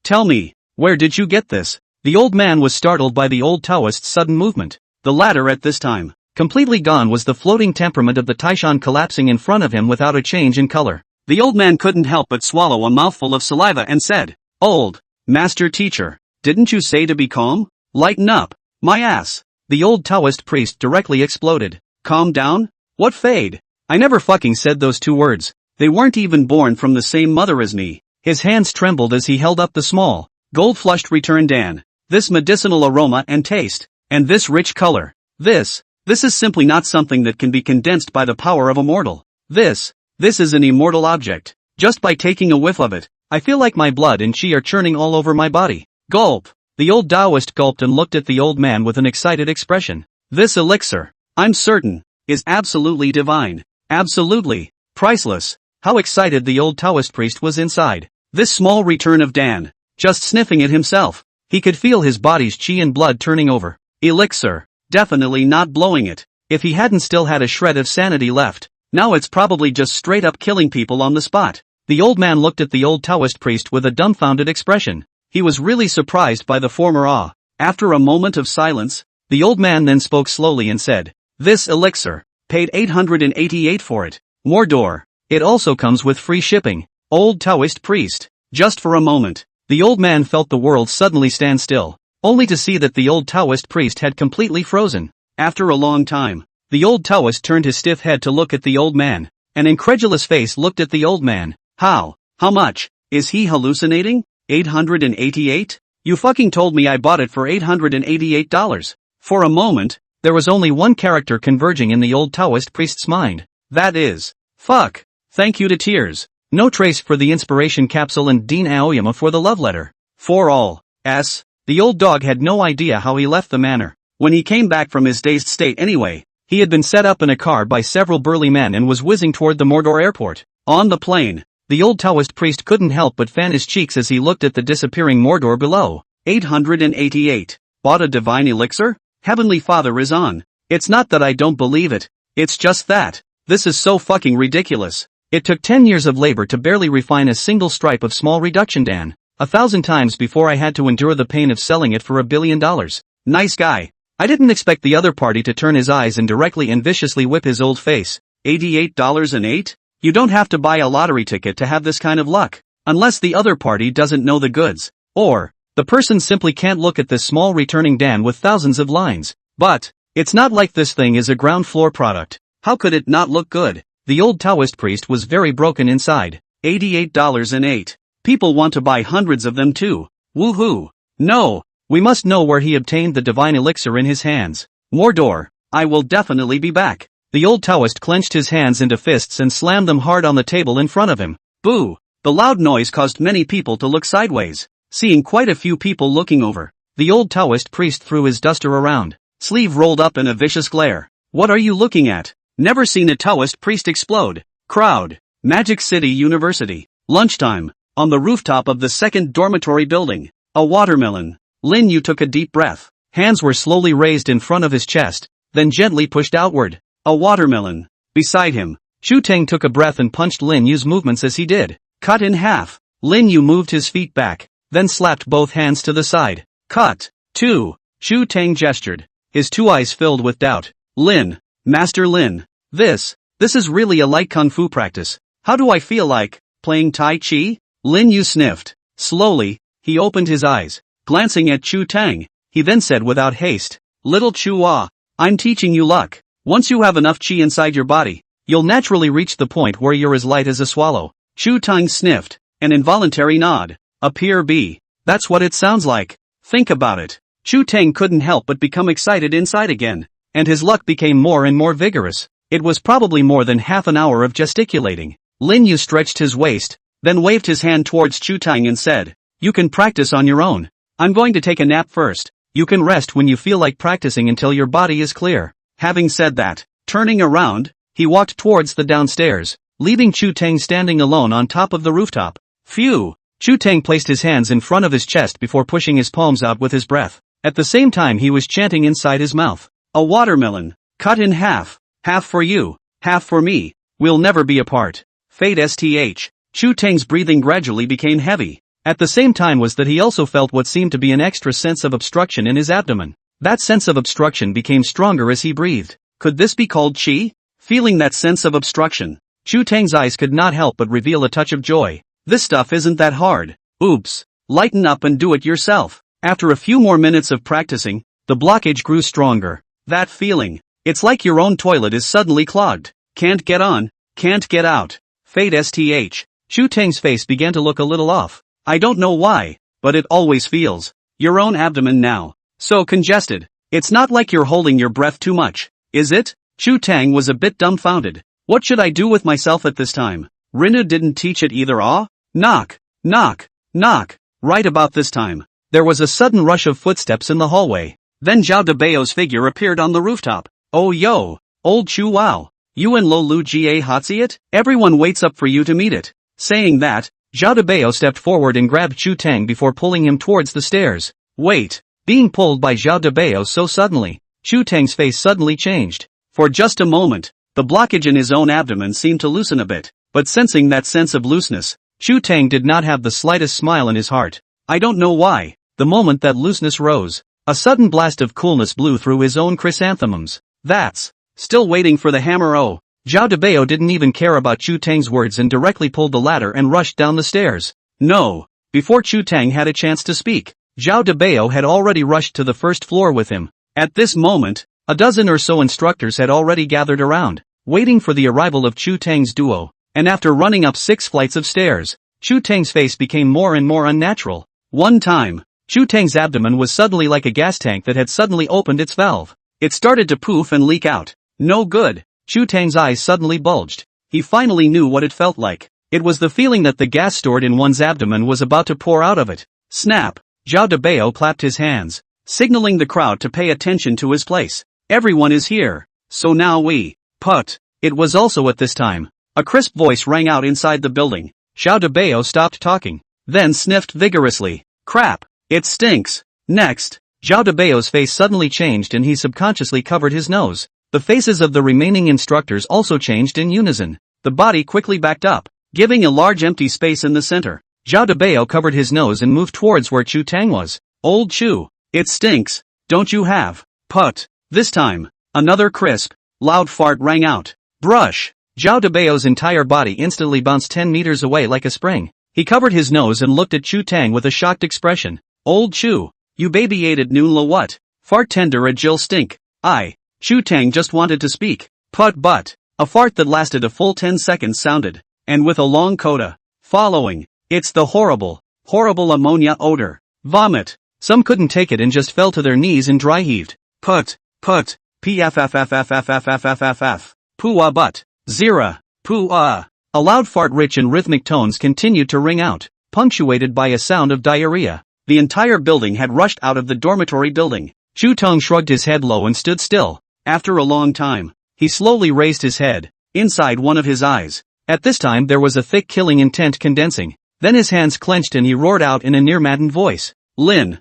tell me, where did you get this? The old man was startled by the old Taoist's sudden movement. The latter at this time, completely gone was the floating temperament of the Taishan collapsing in front of him without a change in color. The old man couldn't help but swallow a mouthful of saliva and said, Old master teacher, didn't you say to be calm? Lighten up, my ass. The old Taoist priest directly exploded. Calm down? What fade? I never fucking said those two words. They weren't even born from the same mother as me. His hands trembled as he held up the small, gold-flushed return Dan. This medicinal aroma and taste, and this rich color. This is simply not something that can be condensed by the power of a mortal. This is an immortal object. Just by taking a whiff of it, I feel like my blood and chi are churning all over my body. Gulp. The old Taoist gulped and looked at the old man with an excited expression. This elixir, I'm certain, is absolutely divine. Absolutely priceless. How excited the old Taoist priest was inside. This small return of Dan, just sniffing it himself. He could feel his body's chi and blood turning over. Elixir, definitely not blowing it. If he hadn't still had a shred of sanity left, now it's probably just straight up killing people on the spot. The old man looked at the old Taoist priest with a dumbfounded expression. He was really surprised by the former awe. After a moment of silence, the old man then spoke slowly and said, This elixir, paid 888 for it. Mordor. It also comes with free shipping. Old Taoist priest. Just for a moment, the old man felt the world suddenly stand still, only to see that the old Taoist priest had completely frozen. After a long time, the old Taoist turned his stiff head to look at the old man. An incredulous face looked at the old man. How much? Is he hallucinating? 888? You fucking told me I bought it for $888. For a moment, there was only one character converging in the old Taoist priest's mind. That is, fuck. Thank you to tears. No trace for the inspiration capsule and Dean Aoyama for the love letter. For all s. The old dog had no idea how he left the manor. When he came back from his dazed state anyway, he had been set up in a car by several burly men and was whizzing toward the Mordor airport. On the plane, the old Taoist priest couldn't help but fan his cheeks as he looked at the disappearing Mordor below. 888. Bought a divine elixir? Heavenly Father is on. It's not that I don't believe it. It's just that. This is so fucking ridiculous. It took 10 years of labor to barely refine a single stripe of small reduction Dan. 1,000 times before I had to endure the pain of selling it for $1 billion. Nice guy. I didn't expect the other party to turn his eyes and directly and viciously whip his old face. $88.08? You don't have to buy a lottery ticket to have this kind of luck. Unless the other party doesn't know the goods. Or, the person simply can't look at this small returning Dan with thousands of lines. But, it's not like this thing is a ground floor product. How could it not look good? The old Taoist priest was very broken inside. $88.08. People want to buy hundreds of them too. Woohoo. No, we must know where he obtained the divine elixir in his hands. Mordor, I will definitely be back. The old Taoist clenched his hands into fists and slammed them hard on the table in front of him. Boo! The loud noise caused many people to look sideways. seeing quite a few people looking over. The old Taoist priest threw his duster around, sleeve rolled up in a vicious glare. What are you looking at? Never seen a Taoist priest explode. Crowd. Magic City University. Lunchtime. On the rooftop of the second dormitory building. A watermelon. Lin Yu took a deep breath. Hands were slowly raised in front of his chest, then gently pushed outward. A watermelon. Beside him, Chu Teng took a breath and punched Lin Yu's movements as he did. Cut in half. Lin Yu moved his feet back, then slapped both hands to the side. Cut. 2. Chu Teng gestured. His two eyes filled with doubt. Lin. Master Lin. This is really a light kung fu practice. How do I feel like playing Tai Chi? Lin Yu sniffed. Slowly, he opened his eyes, glancing at Chu Teng. He then said without haste, Little Chua, I'm teaching you luck. Once you have enough chi inside your body, you'll naturally reach the point where you're as light as a swallow. Chu Teng sniffed. An involuntary nod. A peer B. That's what it sounds like. Think about it. Chu Teng couldn't help but become excited inside again, and his luck became more and more vigorous. It was probably more than half an hour of gesticulating. Lin Yu stretched his waist, then waved his hand towards Chu Teng and said, You can practice on your own. I'm going to take a nap first. You can rest when you feel like practicing until your body is clear. Having said that, turning around, he walked towards the downstairs, leaving Chu Teng standing alone on top of the rooftop. Phew! Chu Teng placed his hands in front of his chest before pushing his palms out with his breath. At the same time he was chanting inside his mouth. A watermelon. Cut in half. Half for you. Half for me. We'll never be apart. Fate STH. Chu Teng's breathing gradually became heavy. At the same time was that he also felt what seemed to be an extra sense of obstruction in his abdomen. That sense of obstruction became stronger as he breathed. Could this be called chi? Feeling that sense of obstruction, Chu Teng's eyes could not help but reveal a touch of joy. This stuff isn't that hard. Oops. Lighten up and do it yourself. After a few more minutes of practicing, the blockage grew stronger. That feeling. It's like your own toilet is suddenly clogged. Can't get on, can't get out. Fate STH. Chu Teng's face began to look a little off. I don't know why, but it always feels. Your own abdomen now. So congested. It's not like you're holding your breath too much, is it? Chu Teng was a bit dumbfounded. What should I do with myself at this time? Rinu didn't teach it either. Knock, knock, knock. Right about this time, there was a sudden rush of footsteps in the hallway. Then Zhao Debao's figure appeared on the rooftop. Oh yo, old Chu Wow. You and Lo Lu Jie Hotzi it? Everyone waits up for you to meet it. Saying that, Zhao Debao stepped forward and grabbed Chu Teng before pulling him towards the stairs. Wait. Being pulled by Zhao Debao so suddenly, Chu Teng's face suddenly changed. For just a moment, the blockage in his own abdomen seemed to loosen a bit, but sensing that sense of looseness, Chu Teng did not have the slightest smile in his heart. I don't know why. The moment that looseness rose, a sudden blast of coolness blew through his own chrysanthemums. That's still waiting for the hammer. Oh, Zhao Debao didn't even care about Chu Teng's words and directly pulled the ladder and rushed down the stairs. No. Before Chu Teng had a chance to speak, Zhao Debao had already rushed to the first floor with him. At this moment, a dozen or so instructors had already gathered around, waiting for the arrival of Chu Teng's duo, and after running up 6 flights of stairs, Chu Teng's face became more and more unnatural. One time, Chu Teng's abdomen was suddenly like a gas tank that had suddenly opened its valve. It started to poof and leak out. No good. Chu Teng's eyes suddenly bulged. He finally knew what it felt like. It was the feeling that the gas stored in one's abdomen was about to pour out of it. Snap! Zhao Debao clapped his hands, signaling the crowd to pay attention to his place. Everyone is here. So now we put. It was also at this time. A crisp voice rang out inside the building. Zhao Debao stopped talking, then sniffed vigorously. Crap! It stinks. Next, Zhao Debao's face suddenly changed and he subconsciously covered his nose. The faces of the remaining instructors also changed in unison. The body quickly backed up, giving a large empty space in the center. Zhao Debao covered his nose and moved towards where Chu Teng was. Old Chu, it stinks, don't you have put? This time, another crisp, loud fart rang out. Brush! Zhao Debao's entire body instantly bounced 10 meters away like a spring. He covered his nose and looked at Chu Teng with a shocked expression. Old Chu, you baby-ated noon la what? Fart tender a Jill stink. Chu Teng just wanted to speak. But. A fart that lasted a full 10 seconds sounded, and with a long coda following. It's the horrible ammonia odor. Vomit. Some couldn't take it and just fell to their knees and dry heaved. Put. Pfffffffffffffff. Poo-ah but. Zira. Poo-ah. A loud fart rich in rhythmic tones continued to ring out, punctuated by a sound of diarrhea. The entire building had rushed out of the dormitory building. Chu Tong shrugged his head low and stood still. After a long time, he slowly raised his head. Inside one of his eyes, at this time there was a thick killing intent condensing. Then his hands clenched and he roared out in a near-maddened voice. Lin,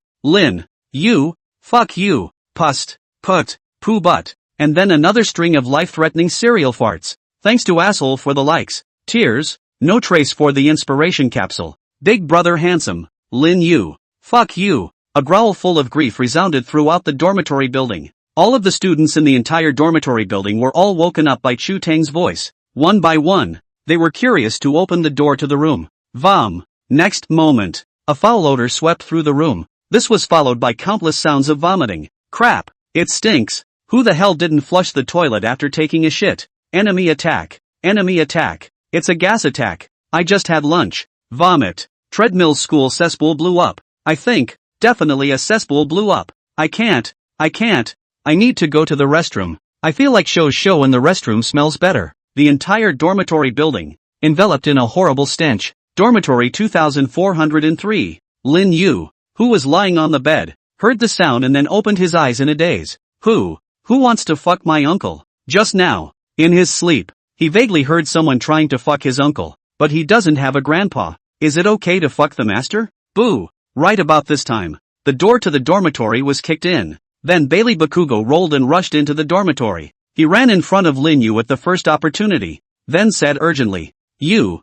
you, fuck you, pust, put, poo butt. And then another string of life-threatening serial farts. Thanks to asshole for the likes. Tears, no trace for the inspiration capsule. Big brother handsome, Lin you, fuck you. A growl full of grief resounded throughout the dormitory building. All of the students in the entire dormitory building were all woken up by Chu Tang's voice. One by one, they were curious to open the door to the room. Vom. Next moment, a foul odor swept through the room. This was followed by countless sounds of vomiting. Crap, it stinks. Who the hell didn't flush the toilet after taking a shit? Enemy attack. Enemy attack. It's a gas attack. I just had lunch. Vomit. Treadmill school cesspool blew up. I think, definitely a cesspool blew up. I can't. I need to go to the restroom. I feel like show and the restroom smells better. The entire dormitory building, enveloped in a horrible stench. Dormitory 2403. Lin Yu, who was lying on the bed, heard the sound and then opened his eyes in a daze. Who wants to fuck my uncle? Just now, in his sleep, he vaguely heard someone trying to fuck his uncle, but he doesn't have a grandpa. Is it okay to fuck the master? Boo! Right about this time, the door to the dormitory was kicked in. Then Bailey Bakugo rolled and rushed into the dormitory. He ran in front of Lin Yu at the first opportunity, then said urgently, You,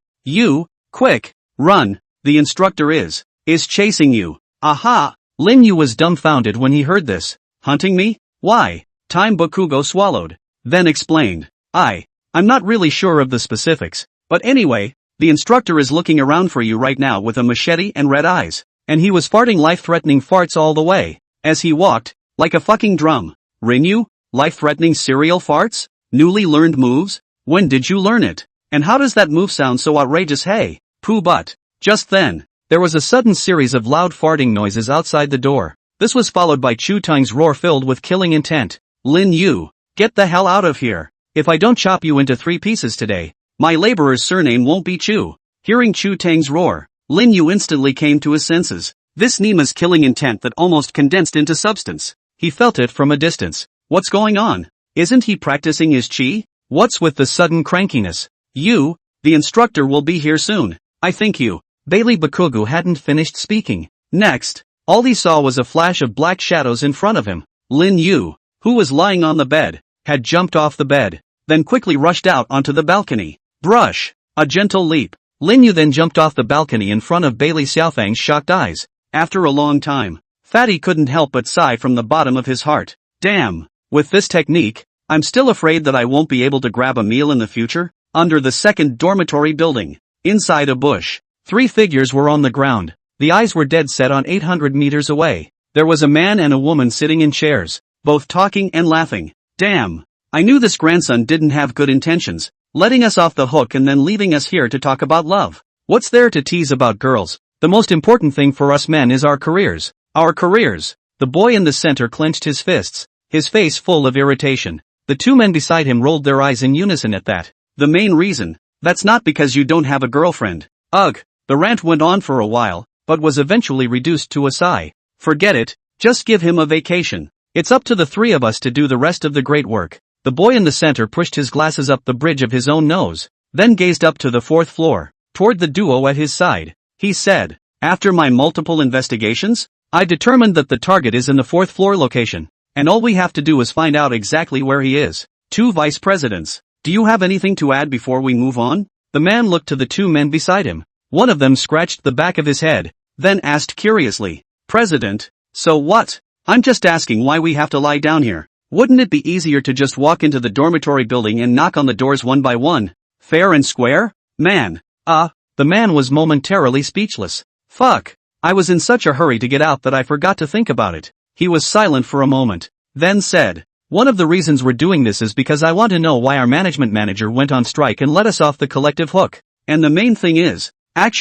quick, run, the instructor is chasing you. Aha! Lin Yu was dumbfounded when he heard this. Hunting me? Why? Time Bakugo swallowed, then explained. I'm not really sure of the specifics, but anyway, the instructor is looking around for you right now with a machete and red eyes, and he was farting life-threatening farts all the way, as he walked, like a fucking drum. Rinyu? Life-threatening serial farts? Newly learned moves? When did you learn it? And how does that move sound so outrageous? Hey, poo butt. Just then, there was a sudden series of loud farting noises outside the door. This was followed by Chu Tang's roar filled with killing intent. Lin Yu, get the hell out of here. If I don't chop you into 3 pieces today, my laborer's surname won't be Chu. Hearing Chu Tang's roar, Lin Yu instantly came to his senses. This Nima's killing intent that almost condensed into substance. He felt it from a distance. What's going on? Isn't he practicing his chi? What's with the sudden crankiness? The instructor will be here soon. I think you. Bailey Bakugo hadn't finished speaking. Next, all he saw was a flash of black shadows in front of him. Lin Yu, who was lying on the bed, had jumped off the bed, then quickly rushed out onto the balcony. Brush! A gentle leap. Lin Yu then jumped off the balcony in front of Bailey Xiaofang's shocked eyes. After a long time, Fatty couldn't help but sigh from the bottom of his heart. Damn, with this technique, I'm still afraid that I won't be able to grab a meal in the future. Under the second dormitory building, inside a bush, 3 figures were on the ground. The eyes were dead set on 800 meters away. There was a man and a woman sitting in chairs, both talking and laughing. Damn, I knew this grandson didn't have good intentions, letting us off the hook and then leaving us here to talk about love. What's there to tease about girls? The most important thing for us men is our careers. Our careers. The boy in the center clenched his fists, his face full of irritation. The 2 men beside him rolled their eyes in unison at that. The main reason? That's not because you don't have a girlfriend. Ugh. The rant went on for a while, but was eventually reduced to a sigh. Forget it, just give him a vacation. It's up to the 3 of us to do the rest of the great work. The boy in the center pushed his glasses up the bridge of his own nose, then gazed up to the 4th floor, toward the duo at his side. He said, After my multiple investigations, I determined that the target is in the 4th floor location, and all we have to do is find out exactly where he is. 2 vice presidents. Do you have anything to add before we move on? The man looked to the 2 men beside him. One of them scratched the back of his head, then asked curiously, President, so what? I'm just asking why we have to lie down here. Wouldn't it be easier to just walk into the dormitory building and knock on the doors one by one? Fair and square? Man. The man was momentarily speechless. Fuck. I was in such a hurry to get out that I forgot to think about it. He was silent for a moment, then said, One of the reasons we're doing this is because I want to know why our management manager went on strike and let us off the collective hook. And the main thing is, that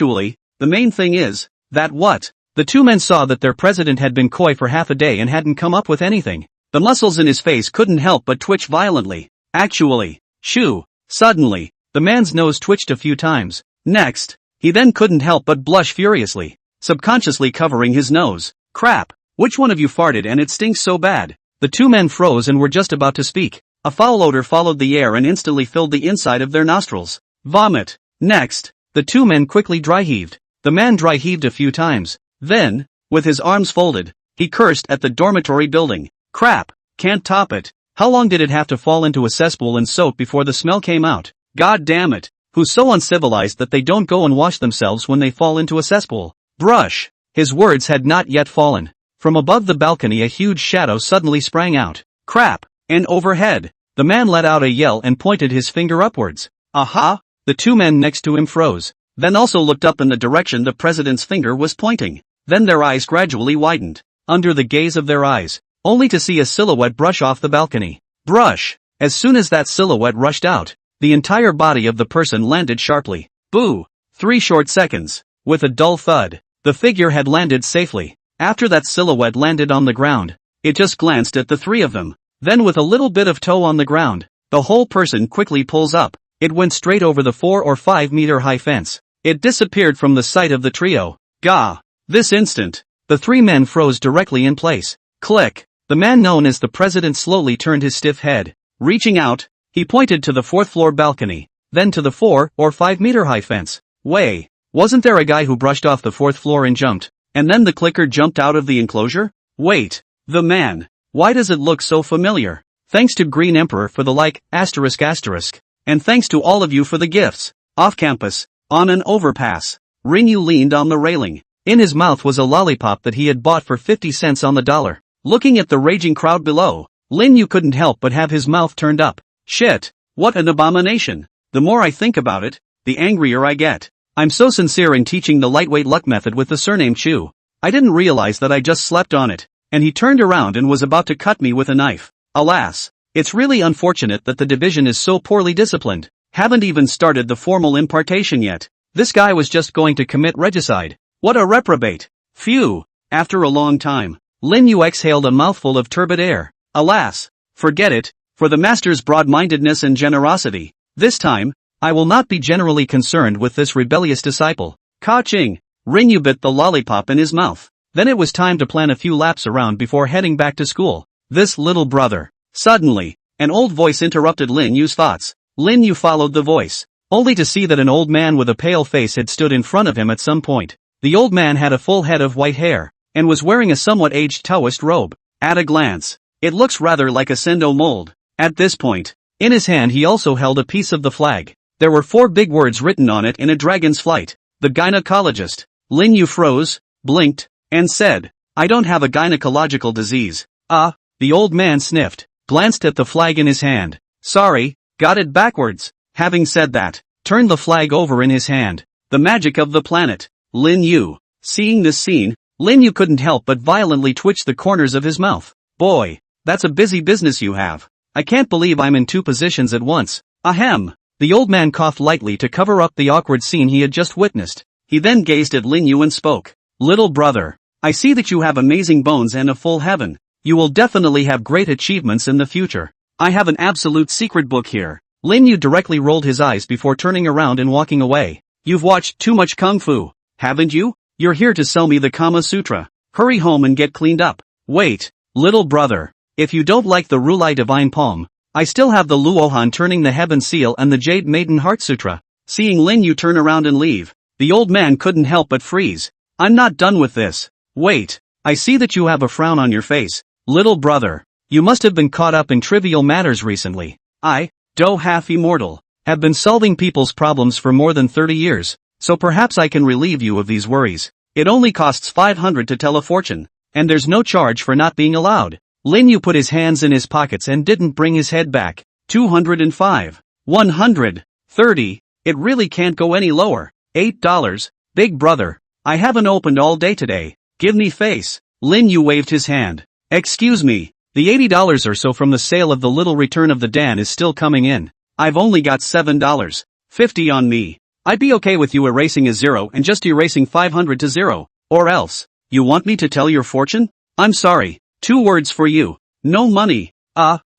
what? The 2 men saw that their president had been coy for half a day and hadn't come up with anything. The muscles in his face couldn't help but twitch violently. Actually, shoo. Suddenly, the man's nose twitched a few times. Next, he then couldn't help but blush furiously. subconsciously covering his nose. Crap! Which one of you farted and it stinks so bad? The two men froze and were just about to speak. A foul odor followed the air and instantly filled the inside of their nostrils. Vomit. Next, the two men quickly dry-heaved. The man dry-heaved a few times. Then, with his arms folded, he cursed at the dormitory building. Crap! Can't top it. How long did it have to fall into a cesspool and soak before the smell came out? God damn it. Who's so uncivilized that they don't go and wash themselves when they fall into a cesspool? Brush. His words had not yet fallen. From above the balcony a huge shadow suddenly sprang out. Crap! And overhead. The man let out a yell and pointed his finger upwards. Aha! The two men next to him froze, then also looked up in the direction the president's finger was pointing. Then their eyes gradually widened, under the gaze of their eyes, only to see a silhouette brush off the balcony. Brush! As soon as that silhouette rushed out, the entire body of the person landed sharply. Boo! 3 short seconds. With a dull thud, the figure had landed safely. After that silhouette landed on the ground, it just glanced at the three of them. Then with a little bit of toe on the ground, the whole person quickly pulls up. It went straight over the 4 or 5 meter high fence. It disappeared from the sight of the trio. Gah! This instant, the three men froze directly in place. Click! The man known as the president slowly turned his stiff head. Reaching out, he pointed to the 4th floor balcony, then to the 4 or 5 meter high fence. Way! Wasn't there a guy who brushed off the 4th floor and jumped? And then the clicker jumped out of the enclosure? Wait! The man! Why does it look so familiar? Thanks to Green Emperor for the like, asterisk asterisk. And thanks to all of you for the gifts. Off campus, on an overpass, Rinyu leaned on the railing. In his mouth was a lollipop that he had bought for 50 cents on the dollar. Looking at the raging crowd below, Rinyu couldn't help but have his mouth turned up. Shit! What an abomination! The more I think about it, the angrier I get. I'm so sincere in teaching the lightweight luck method with the surname Chu. I didn't realize that I just slept on it. And he turned around and was about to cut me with a knife. Alas! It's really unfortunate that the division is so poorly disciplined. Haven't even started the formal impartation yet. This guy was just going to commit regicide. What a reprobate! Phew! After a long time, Lin Yu exhaled a mouthful of turbid air. Alas! Forget it, for the master's broad-mindedness and generosity. This time, I will not be generally concerned with this rebellious disciple. Ka-ching! Rinyu bit the lollipop in his mouth. Then it was time to plan a few laps around before heading back to school. This little brother. Suddenly, an old voice interrupted Lin Yu's thoughts. Lin Yu followed the voice, only to see that an old man with a pale face had stood in front of him at some point. The old man had a full head of white hair, and was wearing a somewhat aged Taoist robe. At a glance, it looks rather like a Sendo mold. At this point, in his hand he also held a piece of the flag. There were 4 big words written on it in a dragon's flight. The gynecologist. Lin Yu froze, blinked, and said, I don't have a gynecological disease. The old man sniffed, glanced at the flag in his hand. Sorry, got it backwards. Having said that, turned the flag over in his hand. The magic of the planet. Lin Yu. Seeing this scene, Lin Yu couldn't help but violently twitch the corners of his mouth. Boy, that's a busy business you have. I can't believe I'm in 2 positions at once. Ahem. The old man coughed lightly to cover up the awkward scene he had just witnessed. He then gazed at Lin Yu and spoke. Little brother, I see that you have amazing bones and a full heaven. You will definitely have great achievements in the future. I have an absolute secret book here. Lin Yu directly rolled his eyes before turning around and walking away. You've watched too much Kung Fu, haven't you? You're here to sell me the Kama Sutra. Hurry home and get cleaned up. Wait, little brother. If you don't like the Rulai Divine Palm, I still have the Luohan Turning the Heaven Seal and the Jade Maiden Heart Sutra. Seeing Lin Yu turn around and leave, the old man couldn't help but freeze. I'm not done with this. Wait, I see that you have a frown on your face. Little brother, you must have been caught up in trivial matters recently. I, though half immortal, have been solving people's problems for more than 30 years, so perhaps I can relieve you of these worries. It only costs 500 to tell a fortune, and there's no charge for not being allowed. Lin Yu put his hands in his pockets and didn't bring his head back. 205. 130. It really can't go any lower. $8. Big brother, I haven't opened all day today. Give me face. Lin Yu waved his hand. Excuse me, the $80 or so from the sale of the Little Return of the Dan is still coming in. I've only got $7.50 on me. I'd be okay with you erasing a 0 and just erasing 500 to 0, or else. You want me to tell your fortune? I'm sorry, 2 words for you. No money.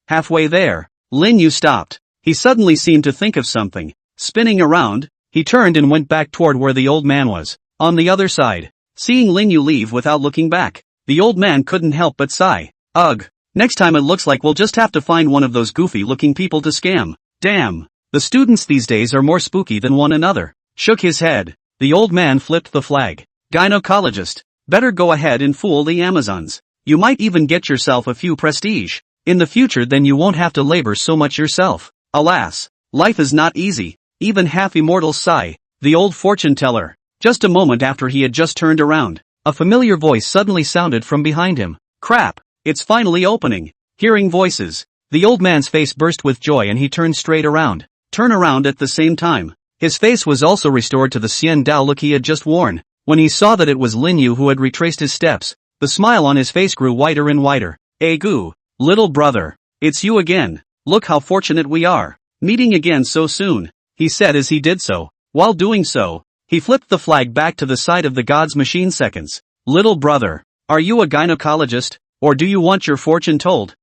Halfway there, Lin Yu stopped. He suddenly seemed to think of something. Spinning around, he turned and went back toward where the old man was. On the other side, Seeing Lin Yu leave without looking back, the old man couldn't help but sigh. Ugh. Next time it looks like we'll just have to find one of those goofy-looking people to scam. Damn. The students these days are more spooky than one another. Shook his head. The old man flipped the flag. Gynecologist. Better go ahead and fool the Amazons. You might even get yourself a few prestige. In the future then you won't have to labor so much yourself. Alas. Life is not easy. Even half-immortals sigh. The old fortune teller. Just a moment after he had just turned around, a familiar voice suddenly sounded from behind him. Crap. It's finally opening. Hearing voices. The old man's face burst with joy and he turned straight around. Turn around at the same time. His face was also restored to the Xian Dao look he had just worn. When he saw that it was Lin Yu who had retraced his steps, the smile on his face grew wider and wider. Gu, little brother. It's you again. Look how fortunate we are. Meeting again so soon, he said as he did so. While doing so, he flipped the flag back to the side of the God's machine seconds. Little brother, are you a gynecologist, or do you want your fortune told?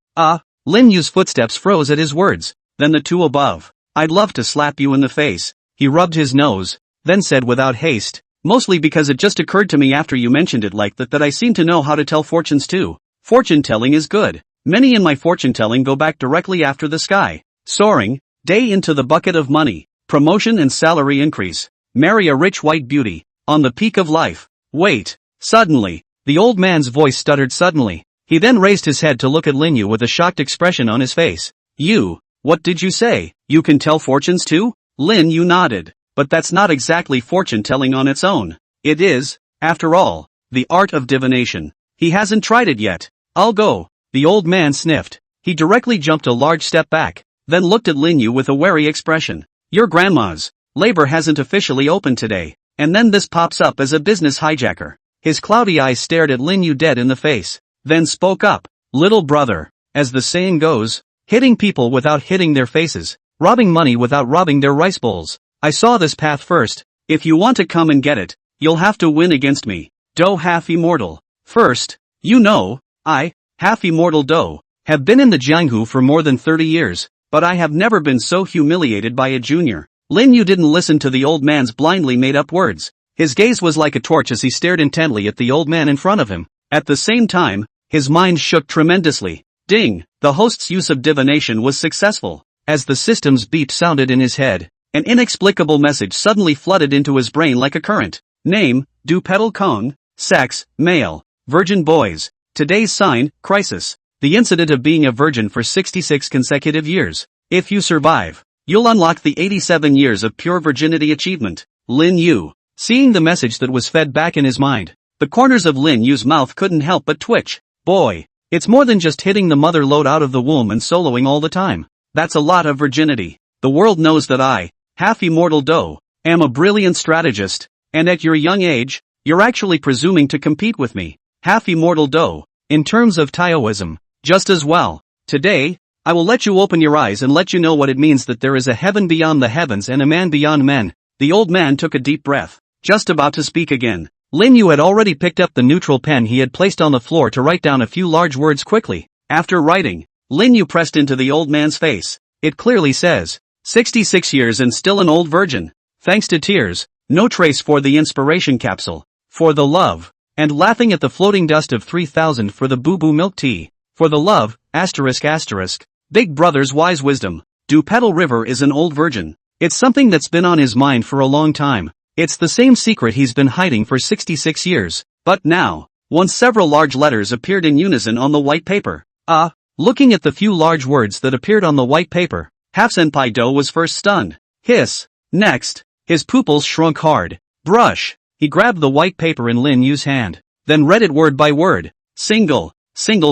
Lin Yu's footsteps froze at his words. Then the two above. I'd love to slap you in the face. He rubbed his nose, then said without haste. Mostly because it just occurred to me after you mentioned it like that I seem to know how to tell fortunes too. Fortune telling is good. Many in my fortune telling go back directly after the sky. Soaring, day into the bucket of money, promotion and salary increase. Marry a rich white beauty, on the peak of life. Wait. Suddenly, the old man's voice stuttered suddenly. He then raised his head to look at Lin Yu with a shocked expression on his face. You, what did you say? You can tell fortunes too? Lin Yu nodded. But that's not exactly fortune telling on its own. It is, after all, the art of divination. He hasn't tried it yet. I'll go. The old man sniffed. He directly jumped a large step back, then looked at Lin Yu with a wary expression. Your grandma's labor hasn't officially opened today, and then this pops up as a business hijacker. His cloudy eyes stared at Lin Yu dead in the face, then spoke up. Little brother, as the saying goes, hitting people without hitting their faces, robbing money without robbing their rice bowls. I saw this path first. If you want to come and get it, you'll have to win against me. Do half-immortal. First, you know, I, half-immortal Do, have been in the Jianghu for more than 30 years, but I have never been so humiliated by a junior. Lin Yu didn't listen to the old man's blindly made-up words. His gaze was like a torch as he stared intently at the old man in front of him. At the same time, his mind shook tremendously. Ding! The host's use of divination was successful. As the system's beep sounded in his head, an inexplicable message suddenly flooded into his brain like a current. Name, Du Petal Kong. Sex, male. Virgin boys. Today's sign, crisis. The incident of being a virgin for 66 consecutive years. If you survive, you'll unlock the 87 years of pure virginity achievement. Lin Yu. Seeing the message that was fed back in his mind, the corners of Lin Yu's mouth couldn't help but twitch. Boy, it's more than just hitting the mother lode out of the womb and soloing all the time. That's a lot of virginity. The world knows that I, half-immortal Do, am a brilliant strategist, and at your young age, you're actually presuming to compete with me, half-immortal Do, in terms of Taoism, just as well. Today, I will let you open your eyes and let you know what it means that there is a heaven beyond the heavens and a man beyond men. The old man took a deep breath, just about to speak again. Lin Yu had already picked up the neutral pen he had placed on the floor to write down a few large words quickly. After writing, Lin Yu pressed into the old man's face. It clearly says, 66 years and still an old virgin. Thanks to tears, no trace for the inspiration capsule. For the love, and laughing at the floating dust of 3000 for the boo-boo milk tea. For the love, asterisk asterisk. Big brother's wise wisdom. Du Petal River is an old virgin. It's something that's been on his mind for a long time. It's the same secret he's been hiding for 66 years. But now, once several large letters appeared in unison on the white paper. Looking at the few large words that appeared on the white paper, Half-Senpai Do was first stunned. Hiss. Next, his pupils shrunk hard. Brush. He grabbed the white paper in Lin Yu's hand, then read it word by word. Single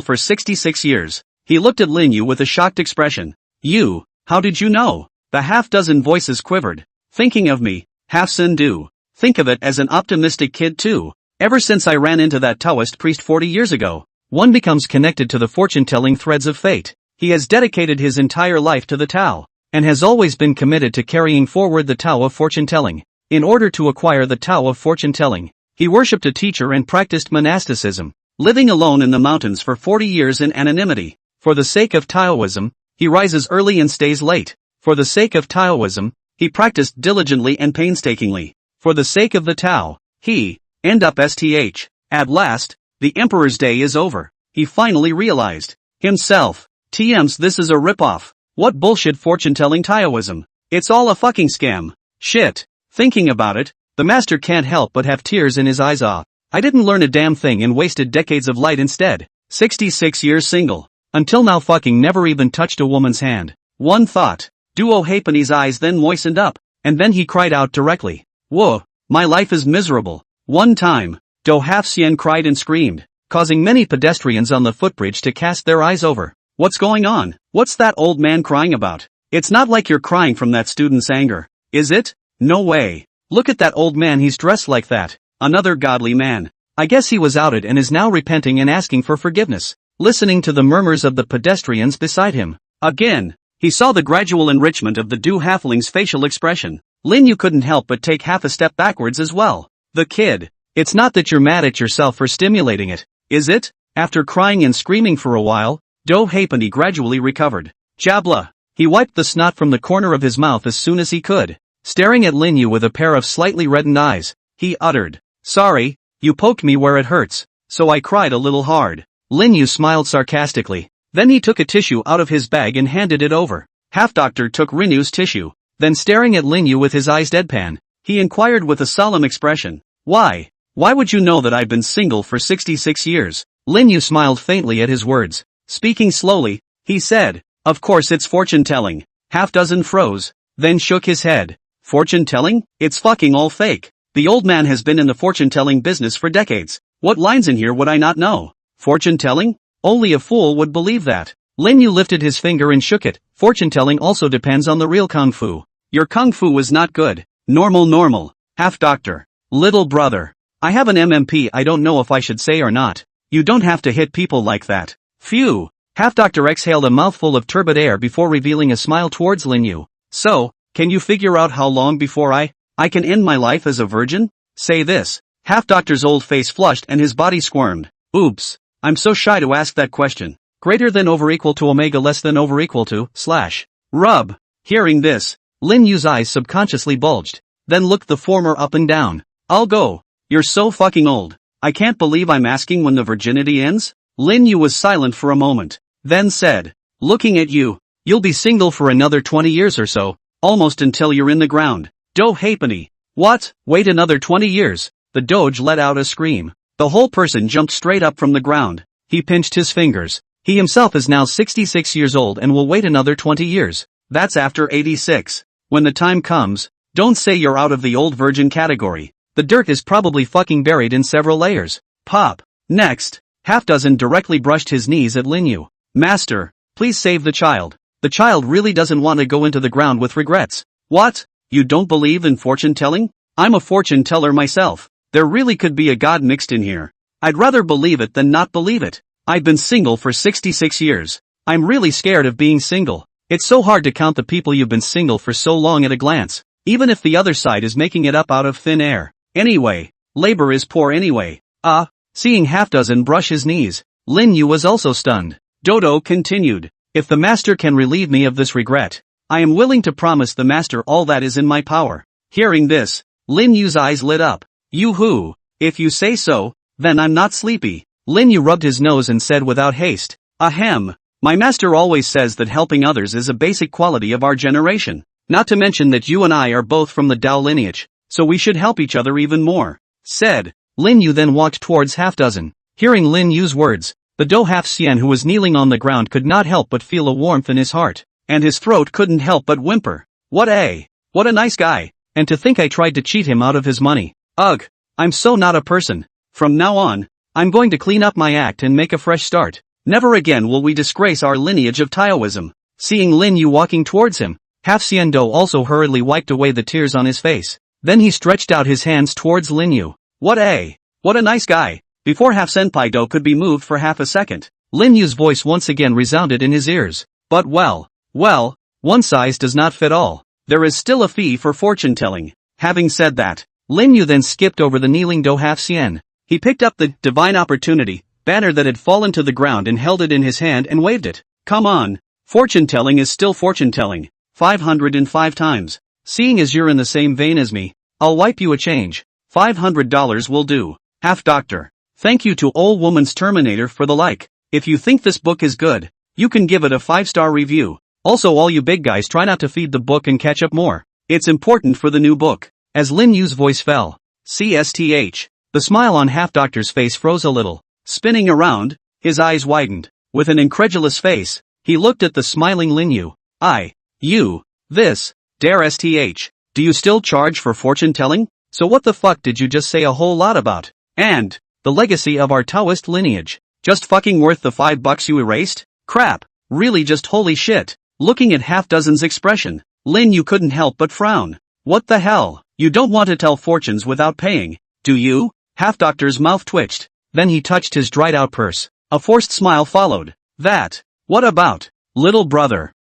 for 66 years. He looked at Lin Yu with a shocked expression. You, how did you know? The half-dozen voices quivered. Thinking of me, Half-Sen Do. Think of it as an optimistic kid too. Ever since I ran into that Taoist priest 40 years ago, one becomes connected to the fortune-telling threads of fate. He has dedicated his entire life to the Tao, and has always been committed to carrying forward the Tao of fortune-telling. In order to acquire the Tao of fortune-telling, he worshipped a teacher and practiced monasticism, living alone in the mountains for 40 years in anonymity. For the sake of Taoism, he rises early and stays late. For the sake of Taoism, he practiced diligently and painstakingly. For the sake of the Tao, he End up sth. At last, the Emperor's day is over. He finally realized. Himself. TMs, this is a ripoff. What bullshit fortune-telling Taoism. It's all a fucking scam. Shit. Thinking about it, the master can't help but have tears in his eyes. I didn't learn a damn thing and wasted decades of light instead. 66 years single. Until now fucking never even touched a woman's hand. One thought. Duo Halfpenny's eyes then moistened up, and then he cried out directly. Whoa, my life is miserable. One time, Do Half-Sien cried and screamed, causing many pedestrians on the footbridge to cast their eyes over. What's going on? What's that old man crying about? It's not like you're crying from that student's anger, is it? No way. Look at that old man, he's dressed like that. Another godly man. I guess he was outed and is now repenting and asking for forgiveness. Listening to the murmurs of the pedestrians beside him. Again, he saw the gradual enrichment of the Do Halfling's facial expression. Lin Yu couldn't help but take half a step backwards as well. The kid. It's not that you're mad at yourself for stimulating it, is it? After crying and screaming for a while, Do Halfpenny gradually recovered. Jabla. He wiped the snot from the corner of his mouth as soon as he could. Staring at Lin Yu with a pair of slightly reddened eyes, he uttered, "Sorry, you poked me where it hurts, so I cried a little hard." Lin Yu smiled sarcastically. Then he took a tissue out of his bag and handed it over. Half-Doctor took Rinyu's tissue. Then staring at Lin Yu with his eyes deadpan, he inquired with a solemn expression, "Why? Why would you know that I've been single for 66 years? Lin Yu smiled faintly at his words. Speaking slowly, he said, "Of course it's fortune-telling." Half-dozen froze, then shook his head. Fortune-telling? It's fucking all fake. The old man has been in the fortune-telling business for decades. What lines in here would I not know? Fortune-telling? Only a fool would believe that. Lin Yu lifted his finger and shook it. Fortune-telling also depends on the real kung fu. Your kung fu is not good. Normal. Half-Doctor. Little brother. I have an MMP, I don't know if I should say or not. You don't have to hit people like that. Phew. Half-Doctor exhaled a mouthful of turbid air before revealing a smile towards Lin Yu. So, can you figure out how long before I can end my life as a virgin? Say this. Half-Doctor's old face flushed and his body squirmed. Oops. I'm so shy to ask that question. Greater than over equal to omega less than over equal to, / rub. Hearing this, Lin Yu's eyes subconsciously bulged, then looked the former up and down. I'll go. You're so fucking old. I can't believe I'm asking when the virginity ends? Lin Yu was silent for a moment, then said, looking at you, you'll be single for another 20 years or so, almost until you're in the ground. Do Halfpenny. What? Wait another 20 years? The Doge let out a scream. The whole person jumped straight up from the ground. He pinched his fingers. He himself is now 66 years old and will wait another 20 years. That's after 86. When the time comes, don't say you're out of the old virgin category. The dirt is probably fucking buried in several layers. Pop. Next. Half-dozen directly brushed his knees at Lin Yu. Master, please save the child. The child really doesn't want to go into the ground with regrets. What? You don't believe in fortune-telling? I'm a fortune-teller myself. There really could be a god mixed in here. I'd rather believe it than not believe it. I've been single for 66 years. I'm really scared of being single. It's so hard to count the people you've been single for so long at a glance, even if the other side is making it up out of thin air. Anyway, labor is poor anyway. Seeing half-dozen brush his knees, Lin Yu was also stunned. Dodo continued, if the master can relieve me of this regret, I am willing to promise the master all that is in my power. Hearing this, Lin Yu's eyes lit up. Yoo-hoo, if you say so, then I'm not sleepy. Lin Yu rubbed his nose and said without haste, ahem, my master always says that helping others is a basic quality of our generation. Not to mention that you and I are both from the Dao lineage, so we should help each other even more. Said. Lin Yu then walked towards half-dozen. Hearing Lin Yu's words, the Do Half-Sien who was kneeling on the ground could not help but feel a warmth in his heart, and his throat couldn't help but whimper. What a nice guy, and to think I tried to cheat him out of his money. Ugh, I'm so not a person. From now on, I'm going to clean up my act and make a fresh start. Never again will we disgrace our lineage of Taoism. Seeing Lin Yu walking towards him, Half-Sien Do also hurriedly wiped away the tears on his face. Then he stretched out his hands towards Lin Yu. What a nice guy. Before Half-Senpai Do could be moved for half a second, Lin Yu's voice once again resounded in his ears. But well, one size does not fit all. There is still a fee for fortune-telling. Having said that, Lin Yu then skipped over the kneeling Do Half-Sien. He picked up the Divine Opportunity banner that had fallen to the ground and held it in his hand and waved it. Come on. Fortune-telling is still fortune-telling. 505 times. Seeing as you're in the same vein as me, I'll wipe you a change. $500 will do. Half Doctor. Thank you to Old Woman's Terminator for the like. If you think this book is good, you can give it a 5-star review. Also, all you big guys, try not to feed the book and catch up more. It's important for the new book. As Lin Yu's voice fell. CSTH. The smile on Half Doctor's face froze a little. Spinning around, his eyes widened. With an incredulous face, he looked at the smiling Lin Yu. This, dare STH. Do you still charge for fortune telling? So what the fuck did you just say a whole lot about? And, the legacy of our Taoist lineage. Just fucking worth the $5 you erased? Crap. Really, just holy shit. Looking at Half Dozen's expression, Lin Yu couldn't help but frown. What the hell? You don't want to tell fortunes without paying, do you? Half Doctor's mouth twitched. Then he touched his dried out purse. A forced smile followed. What about? Little brother.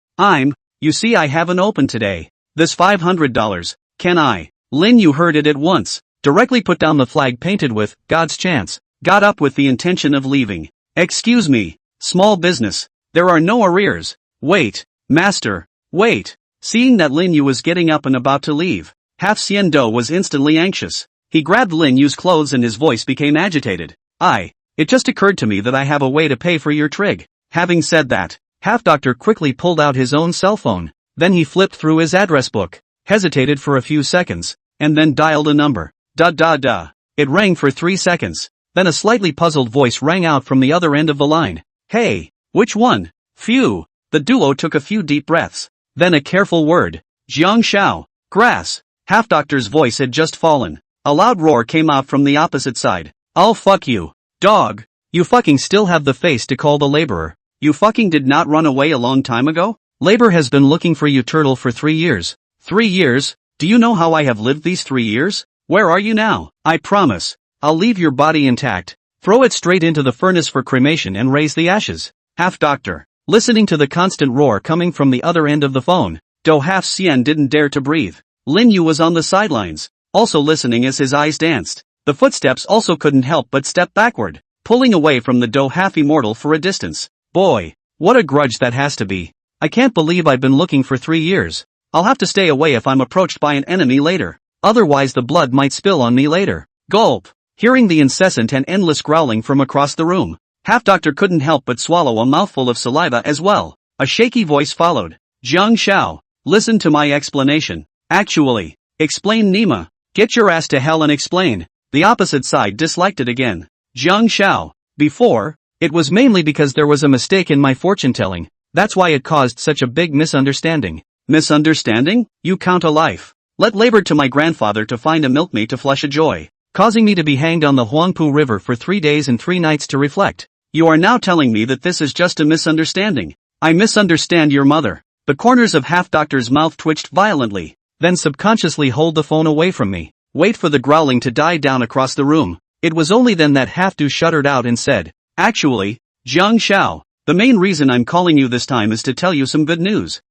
You see, I haven't opened today. This $500, can I? Lin Yu heard it at once, directly put down the flag painted with, God's chance, got up with the intention of leaving. Excuse me, small business. There are no arrears. Wait, master, wait. Seeing that Lin Yu was getting up and about to leave, Half Xian Do was instantly anxious. He grabbed Lin Yu's clothes and his voice became agitated. It just occurred to me that I have a way to pay for your trig. Having said that, Half Doctor quickly pulled out his own cell phone. Then he flipped through his address book, hesitated for a few seconds, and then dialed a number. It rang for 3 seconds. Then a slightly puzzled voice rang out from the other end of the line. Hey, which one? Phew. The duo took a few deep breaths. Then a careful word. Jiang Shao. Grass. Half Doctor's voice had just fallen. A loud roar came out from the opposite side. I'll fuck you. Dog. You fucking still have the face to call the laborer. You fucking did not run away a long time ago? Labor has been looking for you, turtle, for 3 years. 3 years? Do you know how I have lived these 3 years? Where are you now? I promise. I'll leave your body intact. Throw it straight into the furnace for cremation and raise the ashes. Half Doctor. Listening to the constant roar coming from the other end of the phone, Do Half Xian didn't dare to breathe. Lin Yu was on the sidelines, also listening as his eyes danced. The footsteps also couldn't help but step backward, pulling away from the Do Half immortal for a distance. Boy, what a grudge that has to be. I can't believe I've been looking for 3 years. I'll have to stay away if I'm approached by an enemy later. Otherwise the blood might spill on me later. Gulp. Hearing the incessant and endless growling from across the room, Half Doctor couldn't help but swallow a mouthful of saliva as well. A shaky voice followed. Jiang Shao, listen to my explanation. Actually, explain Nima. Get your ass to hell and explain. The opposite side disliked it again. Jiang Shao. Before, it was mainly because there was a mistake in my fortune telling. That's why it caused such a big misunderstanding. Misunderstanding? You count a life. Let labor to my grandfather to find a milkmaid to flush a joy, causing me to be hanged on the Huangpu River for 3 days and 3 nights to reflect. You are now telling me that this is just a misunderstanding. I misunderstand your mother. The corners of Half Doctor's mouth twitched violently, then subconsciously hold the phone away from me. Wait for the growling to die down across the room. It was only then that Half Do shuddered out and said, Actually, Jiang Shao, the main reason I'm calling you this time is to tell you some good news.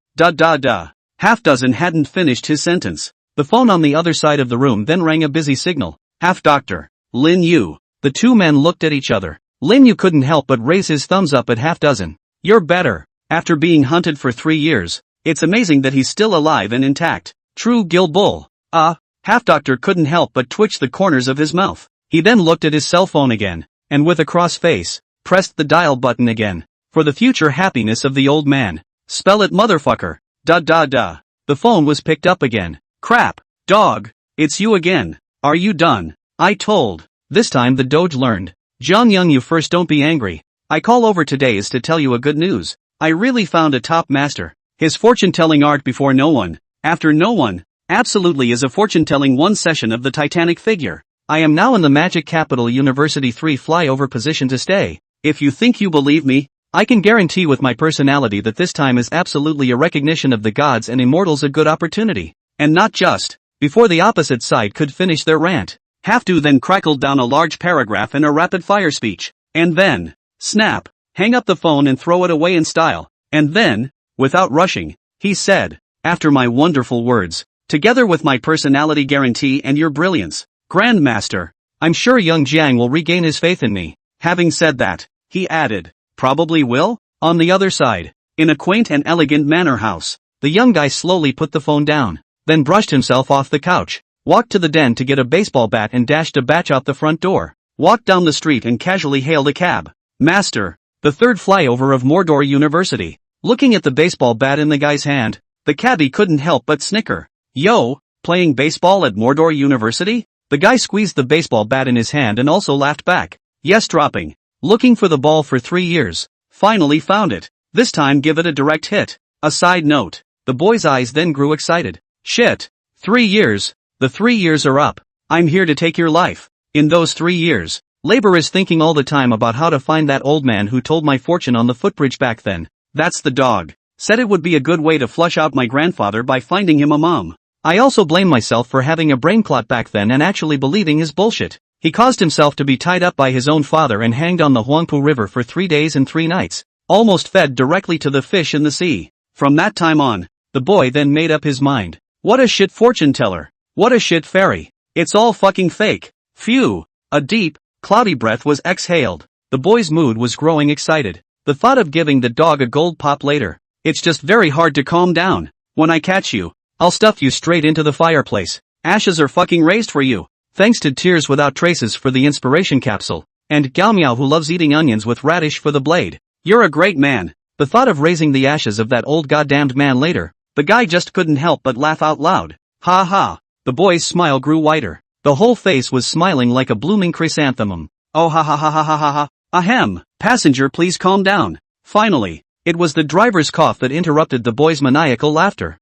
Half Dozen hadn't finished his sentence. The phone on the other side of the room then rang a busy signal. Half Doctor. Lin Yu. The two men looked at each other. Lin Yu couldn't help but raise his thumbs up at Half Dozen. You're better. After being hunted for 3 years, it's amazing that he's still alive and intact. True Gil Bull. Half Doctor couldn't help but twitch the corners of his mouth. He then looked at his cell phone again, and with a cross face, pressed the dial button again. For the future happiness of the old man. Spell it, motherfucker. The phone was picked up again. Crap. Dog. It's you again. Are you done? I told. This time the Doge learned. Zhang Yang, you first, don't be angry. I call over today is to tell you a good news. I really found a top master. His fortune-telling art before no one, after no one, absolutely is a fortune-telling 1 session of the Titanic figure. I am now in the Magic Capital University 3 flyover position to stay. If you think you believe me, I can guarantee with my personality that this time is absolutely a recognition of the gods and immortals, a good opportunity. And not just. Before the opposite side could finish their rant, Half Do then crackled down a large paragraph in a rapid-fire speech. And then, snap, hang up the phone and throw it away in style. And then, without rushing, he said, after my wonderful words, together with my personality guarantee and your brilliance, Grandmaster, I'm sure young Jiang will regain his faith in me. Having said that, he added, probably will? On the other side, in a quaint and elegant manor house, the young guy slowly put the phone down, then brushed himself off the couch. Walked to the den to get a baseball bat and dashed a batch out the front door. Walked down the street and casually hailed a cab. Master. The third flyover of Mordor University. Looking at the baseball bat in the guy's hand, the cabbie couldn't help but snicker. Yo, playing baseball at Mordor University? The guy squeezed the baseball bat in his hand and also laughed back. Yes, dropping. Looking for the ball for 3 years. Finally found it. This time give it a direct hit. A side note. The boy's eyes then grew excited. Shit. 3 years. The 3 years are up. I'm here to take your life. In those 3 years, labor is thinking all the time about how to find that old man who told my fortune on the footbridge back then. That's the dog. Said it would be a good way to flush out my grandfather by finding him a mom. I also blame myself for having a brain clot back then and actually believing his bullshit. He caused himself to be tied up by his own father and hanged on the Huangpu River for 3 days and 3 nights. Almost fed directly to the fish in the sea. From that time on, the boy then made up his mind. What a shit fortune teller. What a shit fairy. It's all fucking fake. Phew. A deep, cloudy breath was exhaled. The boy's mood was growing excited. The thought of giving the dog a gold pop later. It's just very hard to calm down. When I catch you, I'll stuff you straight into the fireplace. Ashes are fucking raised for you. Thanks to Tears Without Traces for the inspiration capsule. And Gaomiao who loves eating onions with radish for the blade. You're a great man. The thought of raising the ashes of that old goddamned man later. The guy just couldn't help but laugh out loud. Ha ha. The boy's smile grew wider. The whole face was smiling like a blooming chrysanthemum. Oh ha ha ha ha ha ha ha. Ahem. Passenger, please calm down. Finally, it was the driver's cough that interrupted the boy's maniacal laughter.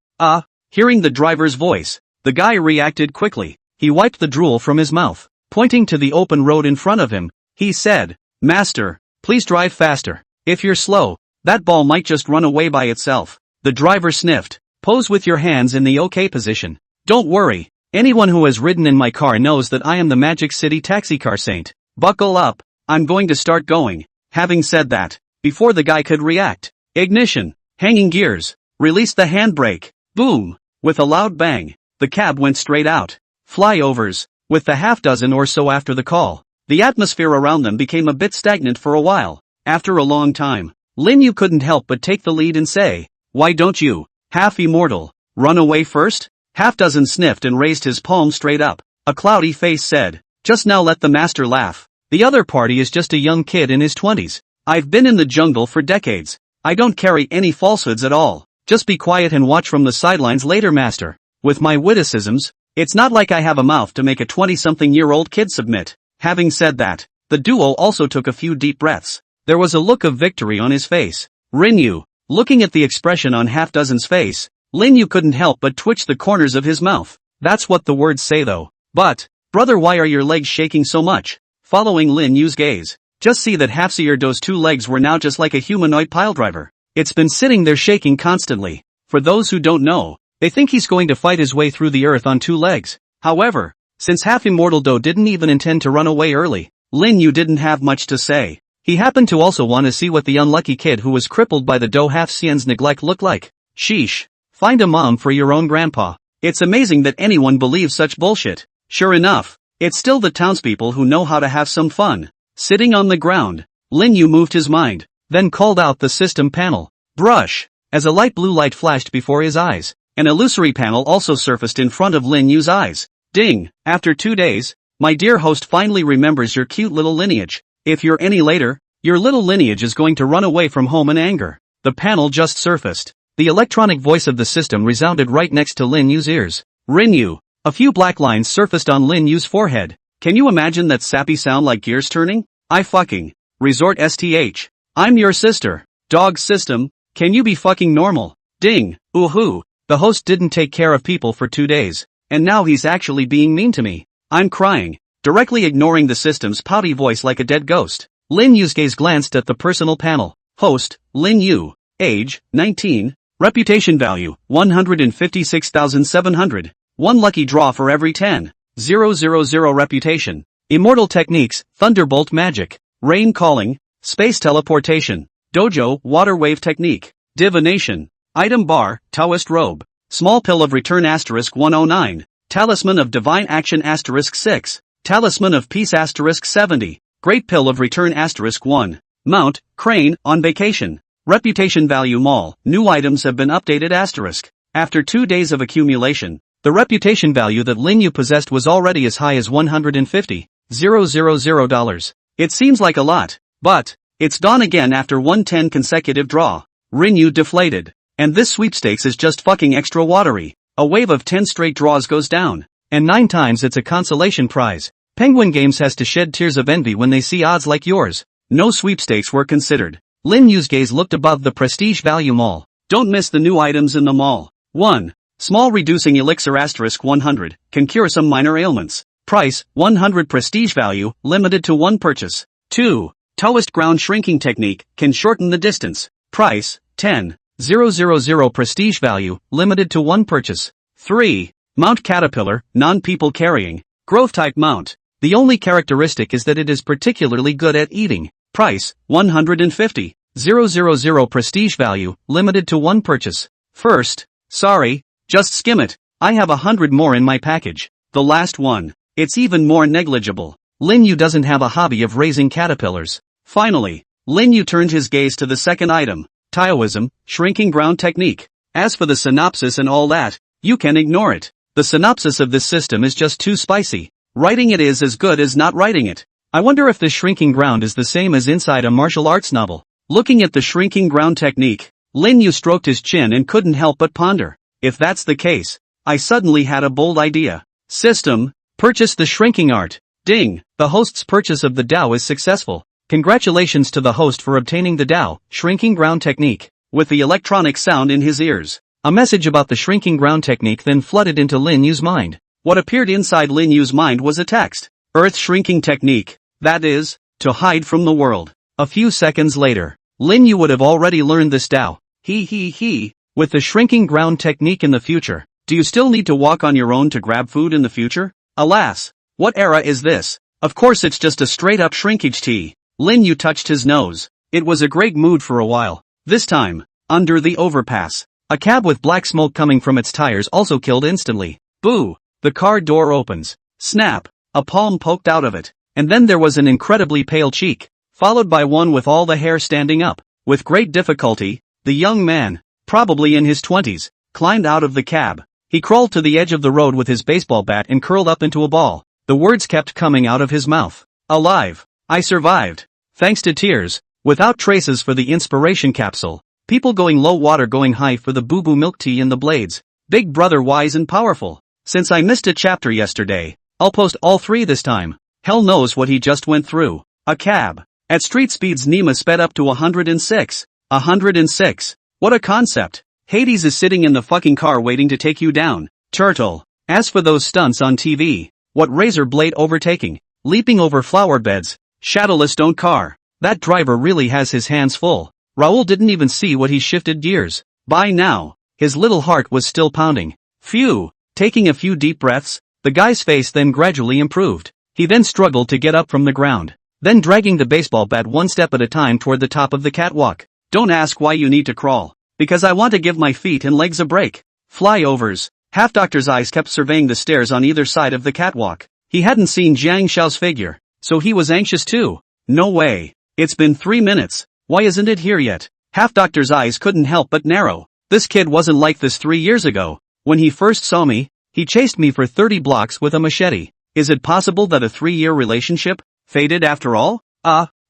Hearing the driver's voice, the guy reacted quickly. He wiped the drool from his mouth. Pointing to the open road in front of him, he said, Master, please drive faster. If you're slow, that ball might just run away by itself. The driver sniffed. Pose with your hands in the OK position. Don't worry. Anyone who has ridden in my car knows that I am the Magic City taxi car saint. Buckle up. I'm going to start going. Having said that, before the guy could react, ignition, hanging gears, release the handbrake, boom, with a loud bang, the cab went straight out. Flyovers, with the half dozen or so after the call. The atmosphere around them became a bit stagnant for a while. After a long time, Lin Yu couldn't help but take the lead and say, why don't you, half immortal, run away first? Half dozen sniffed and raised his palm straight up. A cloudy face said, just now let the master laugh. The other party is just a young kid in his 20s. I've been in the jungle for decades. I don't carry any falsehoods at all. Just be quiet and watch from the sidelines later, master. With my witticisms, it's not like I have a mouth to make a 20-something-year-old kid submit. Having said that, the duo also took a few deep breaths. There was a look of victory on his face. Rinyu, looking at the expression on half dozen's face, Lin Yu couldn't help but twitch the corners of his mouth. That's what the words say though. But, brother, why are your legs shaking so much? Following Lin Yu's gaze, just see that Hafsierdo's 2 legs were now just like a humanoid piledriver. It's been sitting there shaking constantly. For those who don't know, they think he's going to fight his way through the earth on 2 legs. However, since half-immortal Do didn't even intend to run away early, Lin Yu didn't have much to say. He happened to also want to see what the unlucky kid who was crippled by the Do half-Xian's neglect looked like. Sheesh. Find a mom for your own grandpa. It's amazing that anyone believes such bullshit. Sure enough, it's still the townspeople who know how to have some fun. Sitting on the ground, Lin Yu moved his mind, then called out the system panel. Brush. As a light blue light flashed before his eyes, an illusory panel also surfaced in front of Lin Yu's eyes. Ding. After 2 days, my dear host finally remembers your cute little lineage. If you're any later, your little lineage is going to run away from home in anger. The panel just surfaced. The electronic voice of the system resounded right next to Lin Yu's ears. Rinyu. A few black lines surfaced on Lin Yu's forehead. Can you imagine that sappy sound like gears turning? I fucking. Resort STH. I'm your sister. Dog system. Can you be fucking normal? Ding. Ooh. The host didn't take care of people for 2 days. And now he's actually being mean to me. I'm crying. Directly ignoring the system's pouty voice like a dead ghost. Lin Yu's gaze glanced at the personal panel. Host, Lin Yu. Age, 19. Reputation value, 156,700. 1 lucky draw for every 10. 000 reputation. Immortal techniques, thunderbolt magic. Rain calling, space teleportation. Dojo, water wave technique. Divination. Item bar, Taoist robe. Small pill of return * 109. Talisman of divine action * 6. Talisman of peace * 70. Great pill of return * 1. Mount, crane, on vacation. Reputation value mall, new items have been updated *. After 2 days of accumulation, The reputation value that Lin Yu possessed was already as high as $150,000. It seems like a lot, but it's gone again after 110 consecutive draw. Lin Yu deflated. And this sweepstakes is just fucking extra watery. A wave of 10 straight draws goes down. And 9 times it's a consolation prize. Penguin Games has to shed tears of envy when they see odds like yours. No sweepstakes were considered. Lin Yu's gaze looked above the prestige value mall. Don't miss the new items in the mall. 1. Small reducing elixir *100, can cure some minor ailments. Price, 100 prestige value, limited to 1 purchase. 2. Taoist ground shrinking technique, can shorten the distance. Price, 10,000 prestige value, limited to 1 purchase. 3. Mount caterpillar, non-people carrying. Growth type mount. The only characteristic is that it is particularly good at eating. Price, 150,000 prestige value, limited to 1 purchase. First, sorry, just skim it. I have 100 more in my package. The last one. It's even more negligible. Lin Yu doesn't have a hobby of raising caterpillars. Finally, Lin Yu turned his gaze to the second item. Taoism, shrinking ground technique. As for the synopsis and all that, you can ignore it. The synopsis of this system is just too spicy. Writing it is as good as not writing it. I wonder if this shrinking ground is the same as inside a martial arts novel. Looking at the shrinking ground technique, Lin Yu stroked his chin and couldn't help but ponder. If that's the case, I suddenly had a bold idea. System, purchase the shrinking art. Ding, the host's purchase of the Dao is successful. Congratulations to the host for obtaining the Dao, shrinking ground technique, with the electronic sound in his ears. A message about the shrinking ground technique then flooded into Lin Yu's mind. What appeared inside Lin Yu's mind was a text. Earth shrinking technique. That is, to hide from the world. A few seconds later, Lin Yu would have already learned this Dao. With the shrinking ground technique in the future, do you still need to walk on your own to grab food in the future? Alas, what era is this? Of course it's just a straight-up shrinkage tea. Lin Yu touched his nose. It was a great mood for a while. This time, under the overpass. A cab with black smoke coming from its tires also killed instantly. Boo! The car door opens. Snap! A palm poked out of it. And then there was an incredibly pale cheek, followed by one with all the hair standing up. With great difficulty, the young man, probably in his 20s, climbed out of the cab. He crawled to the edge of the road with his baseball bat and curled up into a ball. The words kept coming out of his mouth. Alive! I survived. Thanks to tears, without traces for the inspiration capsule. People going low, water going high for the boo-boo milk tea in the blades. Big brother wise and powerful. Since I missed a chapter yesterday, I'll post all 3 this time. Hell knows what he just went through. A cab. At street speeds Nima sped up to 106. 106. What a concept. Hades is sitting in the fucking car waiting to take you down. Turtle. As for those stunts on TV, what razor blade overtaking, leaping over flower beds, shadowless don't car. That driver really has his hands full. Raoul didn't even see what he shifted gears. By now, his little heart was still pounding. Phew. Taking a few deep breaths, the guy's face then gradually improved. He then struggled to get up from the ground, then dragging the baseball bat one step at a time toward the top of the catwalk. Don't ask why you need to crawl. Because I want to give my feet and legs a break. Flyovers. Half-Doctor's eyes kept surveying the stairs on either side of the catwalk. He hadn't seen Jiang Xiao's figure, so he was anxious too. No way. It's been 3 minutes. Why isn't it here yet? Half-Doctor's eyes couldn't help but narrow. This kid wasn't like this 3 years ago. When he first saw me, he chased me for 30 blocks with a machete. Is it possible that a 3-year relationship faded after all?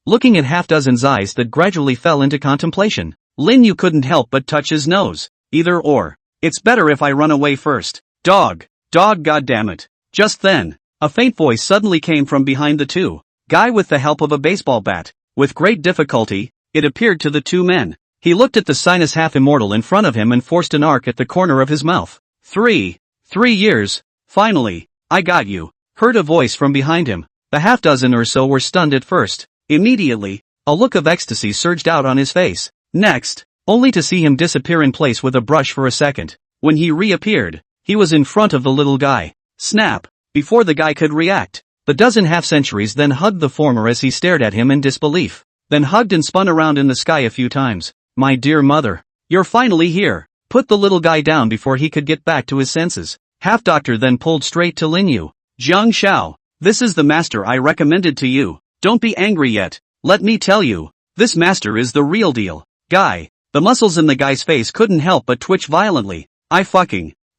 Looking at half-dozen's eyes that gradually fell into contemplation, Lin Yu couldn't help but touch his nose. Either or. It's better if I run away first. Dog, goddammit. Just then, a faint voice suddenly came from behind the two. Guy with the help of a baseball bat. With great difficulty, it appeared to the 2 men. He looked at the sinus half-immortal in front of him and forced an arc at the corner of his mouth. 3 years. Finally, I got you. Heard a voice from behind him. The half-dozen or so were stunned at first. Immediately, a look of ecstasy surged out on his face. Next, only to see him disappear in place with a brush for a second. When he reappeared, he was in front of the little guy. Snap! Before the guy could react, the dozen half-centuries then hugged the former as he stared at him in disbelief. Then hugged and spun around in the sky a few times. My dear mother, you're finally here. Put the little guy down before he could get back to his senses. Half-Doctor then pulled straight to Lin Yu. Jiang Xiao, this is the master I recommended to you. Don't be angry yet. Let me tell you, this master is the real deal. Guy, the muscles in the guy's face couldn't help but twitch violently.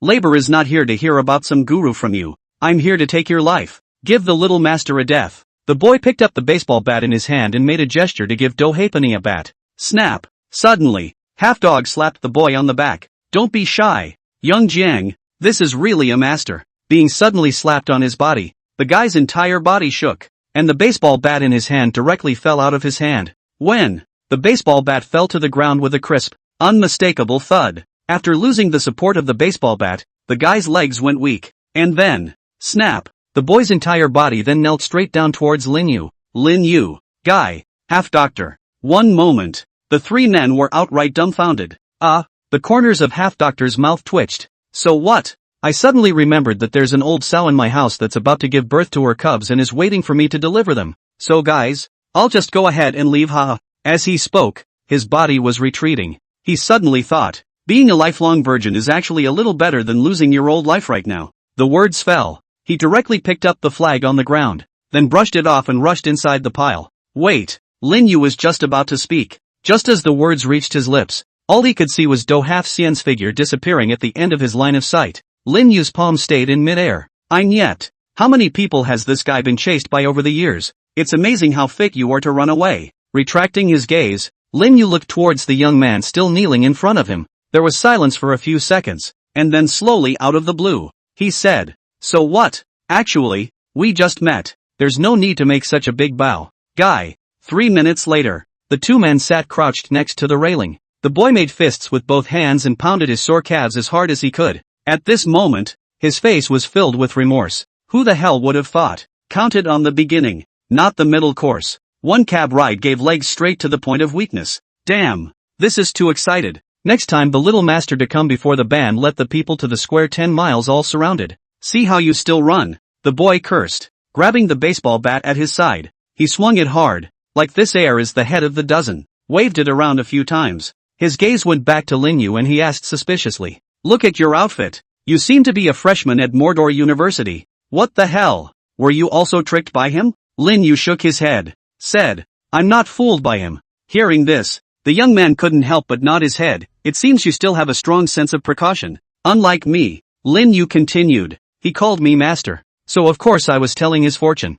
Labor is not here to hear about some guru from you. I'm here to take your life. Give the little master a death. The boy picked up the baseball bat in his hand and made a gesture to give Do Halfpenny a bat. Snap. Suddenly, Half Dog slapped the boy on the back. Don't be shy. Young Jiang, this is really a master. Being suddenly slapped on his body, the guy's entire body shook, and the baseball bat in his hand directly fell out of his hand. When the baseball bat fell to the ground with a crisp, unmistakable thud. After losing the support of the baseball bat, the guy's legs went weak, and then, snap, the boy's entire body then knelt straight down towards Lin Yu. Lin Yu, Guy, Half Doctor. One moment. The three men were outright dumbfounded. The corners of Half Doctor's mouth twitched. So what? I suddenly remembered that there's an old sow in my house that's about to give birth to her cubs and is waiting for me to deliver them. So guys, I'll just go ahead and leave, haha. As he spoke, his body was retreating. He suddenly thought, being a lifelong virgin is actually a little better than losing your old life right now. The words fell. He directly picked up the flag on the ground, then brushed it off and rushed inside the pile. Wait, Lin Yu was just about to speak. Just as the words reached his lips, all he could see was Do Half Xian's figure disappearing at the end of his line of sight. Lin Yu's palm stayed in midair. Yet, how many people has this guy been chased by over the years? It's amazing how thick you are to run away. Retracting his gaze, Lin Yu looked towards the young man still kneeling in front of him. There was silence for a few seconds, and then slowly out of the blue, he said, so what? Actually, we just met. There's no need to make such a big bow. Guy. 3 minutes later, the two men sat crouched next to the railing. The boy made fists with both hands and pounded his sore calves as hard as he could. At this moment, his face was filled with remorse. Who the hell would have thought? Counted on the beginning, not the middle course. One cab ride gave legs straight to the point of weakness. Damn, this is too excited. Next time the little master to come before the band let the people to the square 10 miles all surrounded. See how you still run, the boy cursed, grabbing the baseball bat at his side. He swung it hard, like this air is the head of the dozen, waved it around a few times. His gaze went back to Lin Yu and he asked suspiciously, look at your outfit. You seem to be a freshman at Mordor University. What the hell? Were you also tricked by him? Lin Yu shook his head, said, I'm not fooled by him. Hearing this, the young man couldn't help but nod his head. It seems you still have a strong sense of precaution. Unlike me, Lin Yu continued. He called me master. So of course I was telling his fortune.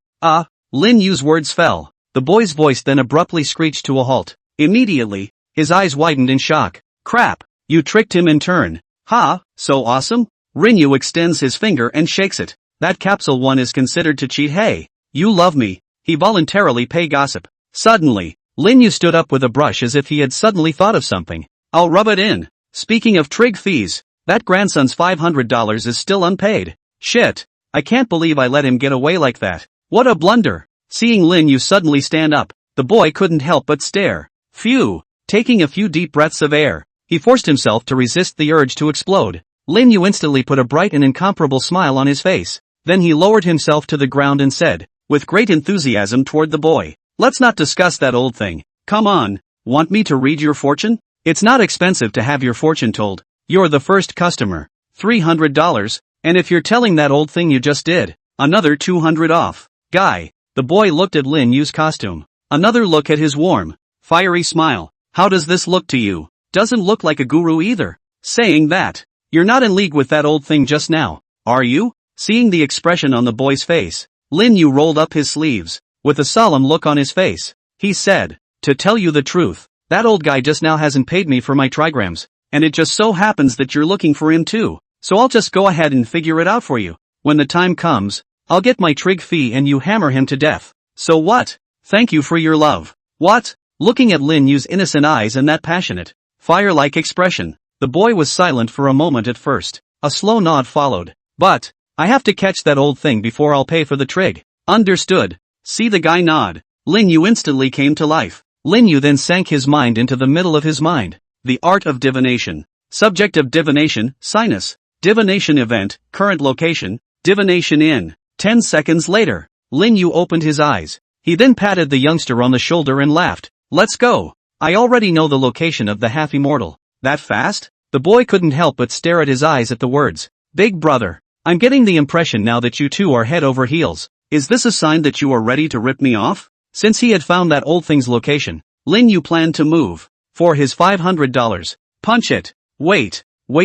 Lin Yu's words fell. The boy's voice then abruptly screeched to a halt. Immediately, his eyes widened in shock. Crap, you tricked him in turn. Ha, so awesome? Lin Yu extends his finger and shakes it. That capsule one is considered to cheat. Hey, you love me. He voluntarily pay gossip. Suddenly, Lin Yu stood up with a brush as if he had suddenly thought of something. I'll rub it in. Speaking of trig fees, that grandson's $500 is still unpaid. Shit, I can't believe I let him get away like that. What a blunder. Seeing Lin Yu suddenly stand up, the boy couldn't help but stare. Phew. Taking a few deep breaths of air, he forced himself to resist the urge to explode. Lin Yu instantly put a bright and incomparable smile on his face. Then he lowered himself to the ground and said, with great enthusiasm toward the boy, let's not discuss that old thing. Come on, want me to read your fortune? It's not expensive to have your fortune told. You're the first customer. $300, and if you're telling that old thing you just did, another $200 off. Guy. The boy looked at Lin Yu's costume. Another look at his warm, fiery smile. How does this look to you? Doesn't look like a guru either. Saying that, you're not in league with that old thing just now, are you? Seeing the expression on the boy's face, Lin Yu rolled up his sleeves. With a solemn look on his face, he said, to tell you the truth, that old guy just now hasn't paid me for my trigrams, and it just so happens that you're looking for him too, so I'll just go ahead and figure it out for you. When the time comes, I'll get my trig fee and you hammer him to death. So what? Thank you for your love. What? Looking at Lin Yu's innocent eyes and that passionate, fire-like expression, the boy was silent for a moment at first. A slow nod followed. But, I have to catch that old thing before I'll pay for the trig. Understood. See the guy nod. Lin Yu instantly came to life. Lin Yu then sank his mind into the middle of his mind. The art of divination. Subject of divination, sinus. Divination event, current location, divination in. 10 seconds later, Lin Yu opened his eyes. He then patted the youngster on the shoulder and laughed. Let's go. I already know the location of the half-immortal. That fast? The boy couldn't help but stare at his eyes at the words. Big brother, I'm getting the impression now that you two are head over heels. Is this a sign that you are ready to rip me off? Since he had found that old thing's location, Lin Yu planned to move. For his $500. Punch it. Wait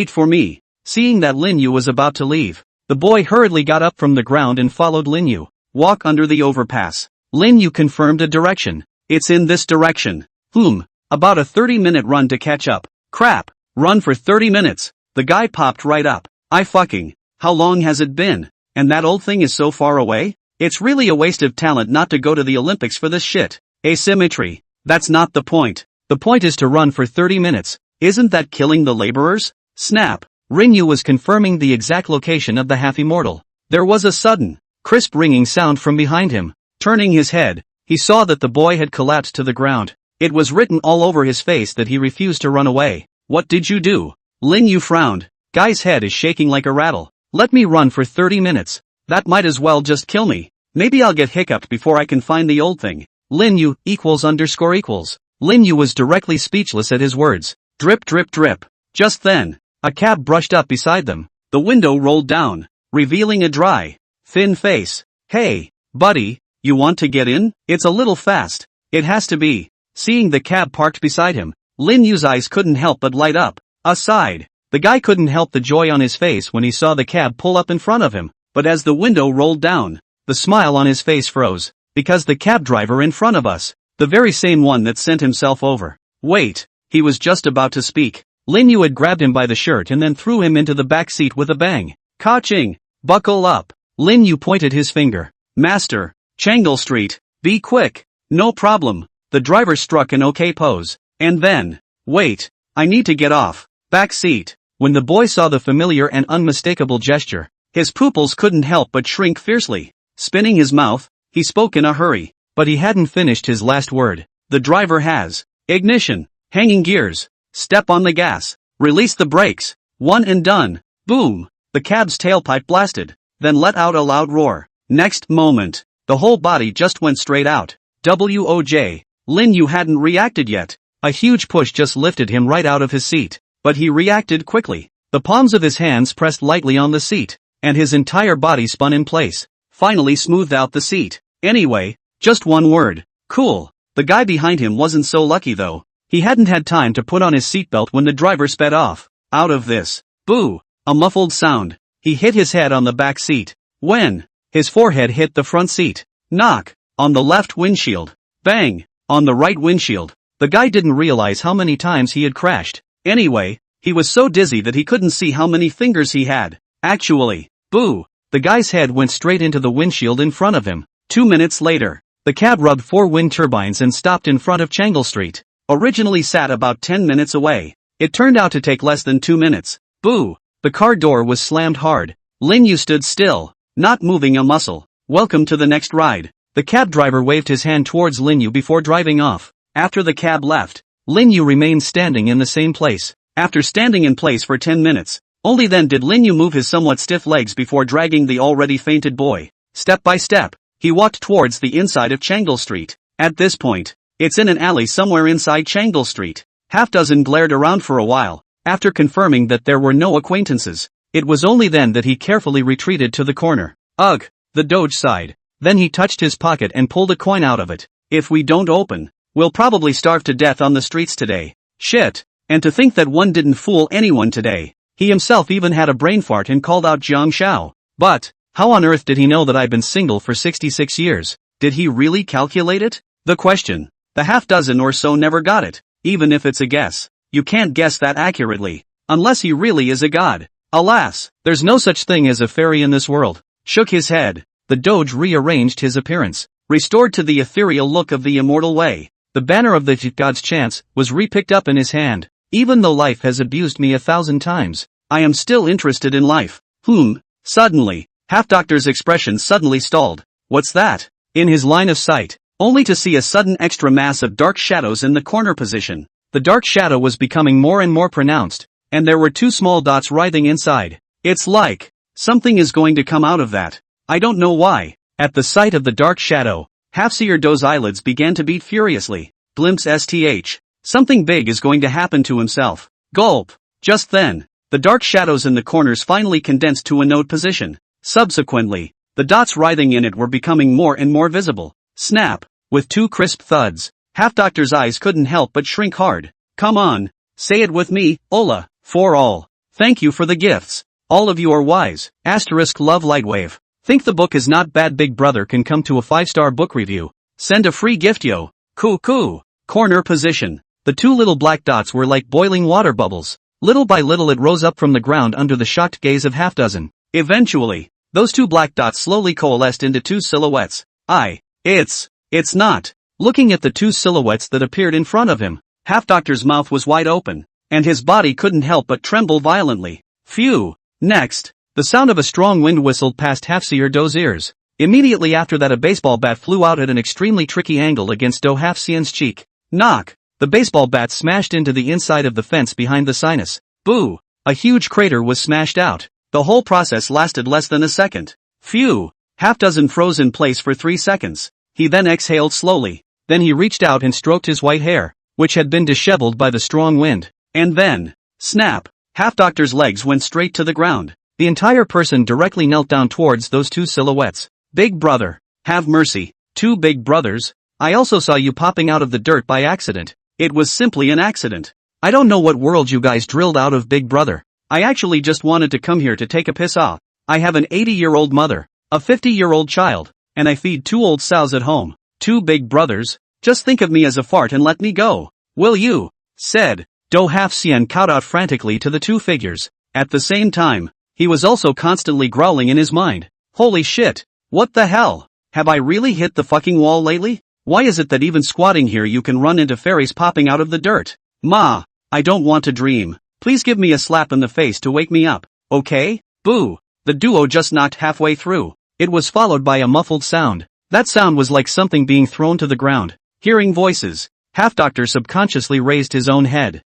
for me. Seeing that Lin Yu was about to leave, the boy hurriedly got up from the ground and followed Lin Yu. Walk under the overpass. Lin Yu confirmed a direction. It's in this direction. About a 30-minute run to catch up. Crap. Run for 30 minutes. The guy popped right up. How long has it been? And that old thing is so far away? It's really a waste of talent not to go to the Olympics for this shit. Asymmetry. That's not the point. The point is to run for 30 minutes. Isn't that killing the laborers? Snap. Lin Yu was confirming the exact location of the half-immortal. There was a sudden, crisp ringing sound from behind him. Turning his head, he saw that the boy had collapsed to the ground. It was written all over his face that he refused to run away. What did you do? Lin Yu frowned. Guy's head is shaking like a rattle. Let me run for 30 minutes. That might as well just kill me. Maybe I'll get hiccuped before I can find the old thing. Lin Yu ===. Lin Yu was directly speechless at his words. Drip drip drip. Just then, a cab brushed up beside them. The window rolled down, revealing a dry, thin face. Hey, buddy, you want to get in? It's a little fast. It has to be. Seeing the cab parked beside him, Lin Yu's eyes couldn't help but light up. Aside, the guy couldn't help the joy on his face when he saw the cab pull up in front of him, but as the window rolled down, the smile on his face froze, because the cab driver in front of us, the very same one that sent himself over. Wait, he was just about to speak. Lin Yu had grabbed him by the shirt and then threw him into the back seat with a bang. Ka-ching! Buckle up! Lin Yu pointed his finger. Master, Changle Street, be quick! No problem. The driver struck an okay pose. And then, wait, I need to get off. Back seat. When the boy saw the familiar and unmistakable gesture, his pupils couldn't help but shrink fiercely. Spinning his mouth, he spoke in a hurry, but he hadn't finished his last word. The driver has ignition, hanging gears, step on the gas, release the brakes, one and done. Boom! The cab's tailpipe blasted, then let out a loud roar. Next moment, the whole body just went straight out. Woj. Lin Yu hadn't reacted yet. A huge push just lifted him right out of his seat. But he reacted quickly. The palms of his hands pressed lightly on the seat, and his entire body spun in place, finally smoothed out the seat. Anyway, just one word. Cool. The guy behind him wasn't so lucky though. He hadn't had time to put on his seatbelt when the driver sped off. Out of this. Boo! A muffled sound. He hit his head on the back seat. When? His forehead hit the front seat. Knock. On the left windshield. Bang. On the right windshield. The guy didn't realize how many times he had crashed. Anyway, he was so dizzy that he couldn't see how many fingers he had. Actually, boo! The guy's head went straight into the windshield in front of him. 2 minutes later, the cab rubbed 4 wind turbines and stopped in front of Changle Street. Originally sat about 10 minutes away. It turned out to take less than 2 minutes. Boo! The car door was slammed hard. Lin Yu stood still, not moving a muscle. Welcome to the next ride. The cab driver waved his hand towards Lin Yu before driving off. After the cab left, Lin Yu remained standing in the same place. After standing in place for 10 minutes, only then did Lin Yu move his somewhat stiff legs before dragging the already fainted boy. Step by step, he walked towards the inside of Changle Street. At this point, it's in an alley somewhere inside Changle Street. Half-dozen glared around for a while. After confirming that there were no acquaintances, it was only then that he carefully retreated to the corner. Ugh, the Doge sighed. Then he touched his pocket and pulled a coin out of it. If we don't open, we'll probably starve to death on the streets today. Shit. And to think that one didn't fool anyone today. He himself even had a brain fart and called out Jiang Shao. But, how on earth did he know that I've been single for 66 years? Did he really calculate it? The question. The half-dozen or so never got it. Even if it's a guess, you can't guess that accurately. Unless he really is a god. Alas, there's no such thing as a fairy in this world. Shook his head. The Doge rearranged his appearance. Restored to the ethereal look of the immortal way. The banner of the God's chance was re-picked up in his hand. Even though life has abused me 1,000 times, I am still interested in life. Suddenly, Half-Doctor's expression suddenly stalled. What's that? In his line of sight, only to see a sudden extra mass of dark shadows in the corner position. The dark shadow was becoming more and more pronounced, and there were 2 small dots writhing inside. It's like something is going to come out of that. I don't know why. At the sight of the dark shadow, Half-Seer Do's eyelids began to beat furiously. Glimpse STH. Something big is going to happen to himself. Gulp. Just then, the dark shadows in the corners finally condensed to a node position. Subsequently, the dots writhing in it were becoming more and more visible. Snap. With 2 crisp thuds, Half-Doctor's eyes couldn't help but shrink hard. Come on. Say it with me, Ola. For all. Thank you for the gifts. All of you are wise. Asterisk love lightwave. Think the book is not bad? Big brother can come to a 5-star book review. Send a free gift yo. Cool. Corner position. The two little black dots were like boiling water bubbles. Little by little it rose up from the ground under the shocked gaze of half dozen. Eventually, those two black dots slowly coalesced into two silhouettes. It's not. Looking at the two silhouettes that appeared in front of him, Half Doctor's mouth was wide open, and his body couldn't help but tremble violently. Phew. Next, the sound of a strong wind whistled past Half-Seer Do's ears. Immediately after that a baseball bat flew out at an extremely tricky angle against Do Half-Sean's cheek. Knock! The baseball bat smashed into the inside of the fence behind the sinus. Boo! A huge crater was smashed out. The whole process lasted less than a second. Phew! Half dozen froze in place for 3 seconds. He then exhaled slowly. Then he reached out and stroked his white hair, which had been disheveled by the strong wind. And then, snap! Half Doctor's legs went straight to the ground. The entire person directly knelt down towards those two silhouettes. Big brother, have mercy. Two big brothers. I also saw you popping out of the dirt by accident. It was simply an accident. I don't know what world you guys drilled out of Big Brother. I actually just wanted to come here to take a piss off. I have an 80-year-old mother, a 50-year-old child, and I feed 2 old sows at home. 2 big brothers. Just think of me as a fart and let me go. Will you? Said Do Half-Sean cowed out frantically to the two figures. At the same time, he was also constantly growling in his mind. Holy shit. What the hell? Have I really hit the fucking wall lately? Why is it that even squatting here you can run into fairies popping out of the dirt? Ma, I don't want to dream. Please give me a slap in the face to wake me up, okay? Boo! The duo just knocked halfway through. It was followed by a muffled sound. That sound was like something being thrown to the ground. Hearing voices, Half Doctor subconsciously raised his own head.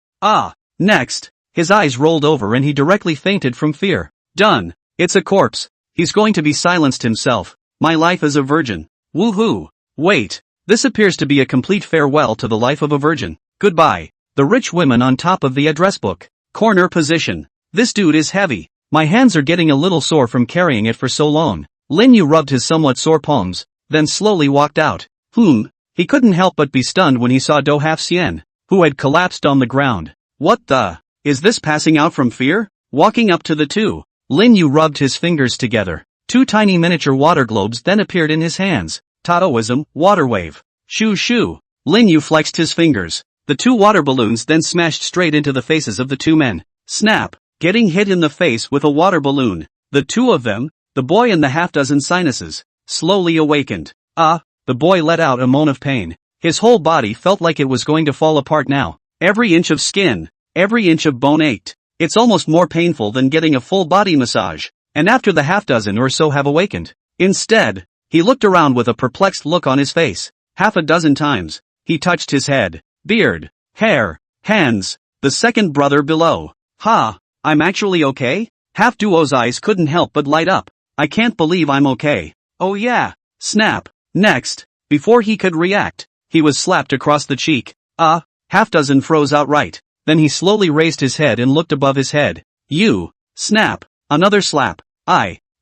Next, his eyes rolled over and he directly fainted from fear. Done. It's a corpse. He's going to be silenced himself. My life as a virgin. Woohoo. Wait. This appears to be a complete farewell to the life of a virgin. Goodbye. The rich women on top of the address book. Corner position. This dude is heavy. My hands are getting a little sore from carrying it for so long. Lin Yu rubbed his somewhat sore palms, then slowly walked out. He couldn't help but be stunned when he saw Do Half-Sean, who had collapsed on the ground. What the? Is this passing out from fear? Walking up to the two, Lin Yu rubbed his fingers together. 2 tiny miniature water globes then appeared in his hands. Taoism, water wave. Shoo. Lin Yu flexed his fingers. The 2 water balloons then smashed straight into the faces of the 2 men. Snap! Getting hit in the face with a water balloon. The 2 of them, the boy and the half-dozen sinuses, slowly awakened. The boy let out a moan of pain. His whole body felt like it was going to fall apart now. Every inch of skin, every inch of bone ached. It's almost more painful than getting a full body massage. And after the half-dozen or so have awakened. Instead, he looked around with a perplexed look on his face. Half a dozen times, he touched his head, beard, hair, hands, the second brother below. I'm actually okay? Half Duo's eyes couldn't help but light up. I can't believe I'm okay. Oh yeah. Snap. Next, before he could react, he was slapped across the cheek. Half-dozen froze outright. Then he slowly raised his head and looked above his head. You. Snap. Another slap.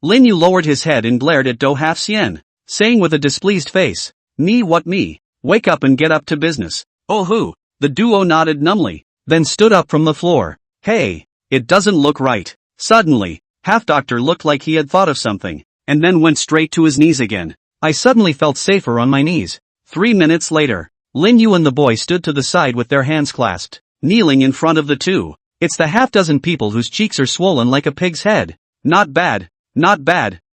Lin Yu lowered his head and glared at Do Half-Sean, saying with a displeased face, Me what me? Wake up and get up to business. Oh who? The duo nodded numbly, then stood up from the floor. Hey, it doesn't look right. Suddenly, Half Doctor looked like he had thought of something, and then went straight to his knees again. I suddenly felt safer on my knees. 3 minutes later, Lin Yu and the boy stood to the side with their hands clasped, kneeling in front of the two. It's the half-dozen people whose cheeks are swollen like a pig's head. Not bad.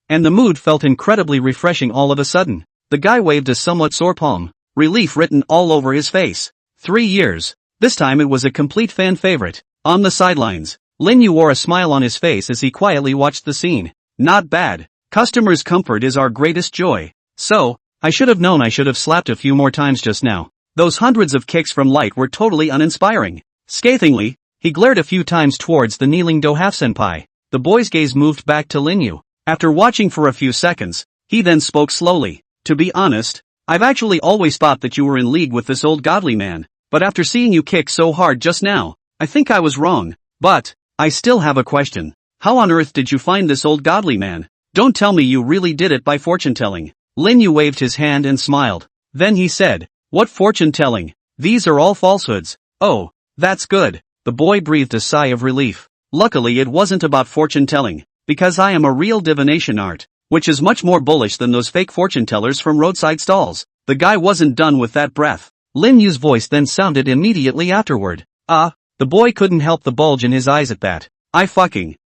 And the mood felt incredibly refreshing all of a sudden. The guy waved a somewhat sore palm, relief written all over his face. 3 years. This time it was a complete fan favorite. On the sidelines, Lin Yu wore a smile on his face as he quietly watched the scene. Not bad. Customers' comfort is our greatest joy. So, I should have known I should have slapped a few more times just now. Those hundreds of kicks from Light were totally uninspiring. Scathingly, he glared a few times towards the kneeling Do Half-Senpai. The boy's gaze moved back to Lin Yu. After watching for a few seconds, he then spoke slowly. To be honest, I've actually always thought that you were in league with this old godly man, but after seeing you kick so hard just now, I think I was wrong. But, I still have a question. How on earth did you find this old godly man? Don't tell me you really did it by fortune-telling. Lin Yu waved his hand and smiled. Then he said, What fortune-telling? These are all falsehoods. Oh, that's good. The boy breathed a sigh of relief. Luckily it wasn't about fortune telling, because I am a real divination art, which is much more bullish than those fake fortune tellers from roadside stalls. The guy wasn't done with that breath. Lin Yu's voice then sounded immediately afterward. The boy couldn't help the bulge in his eyes at that.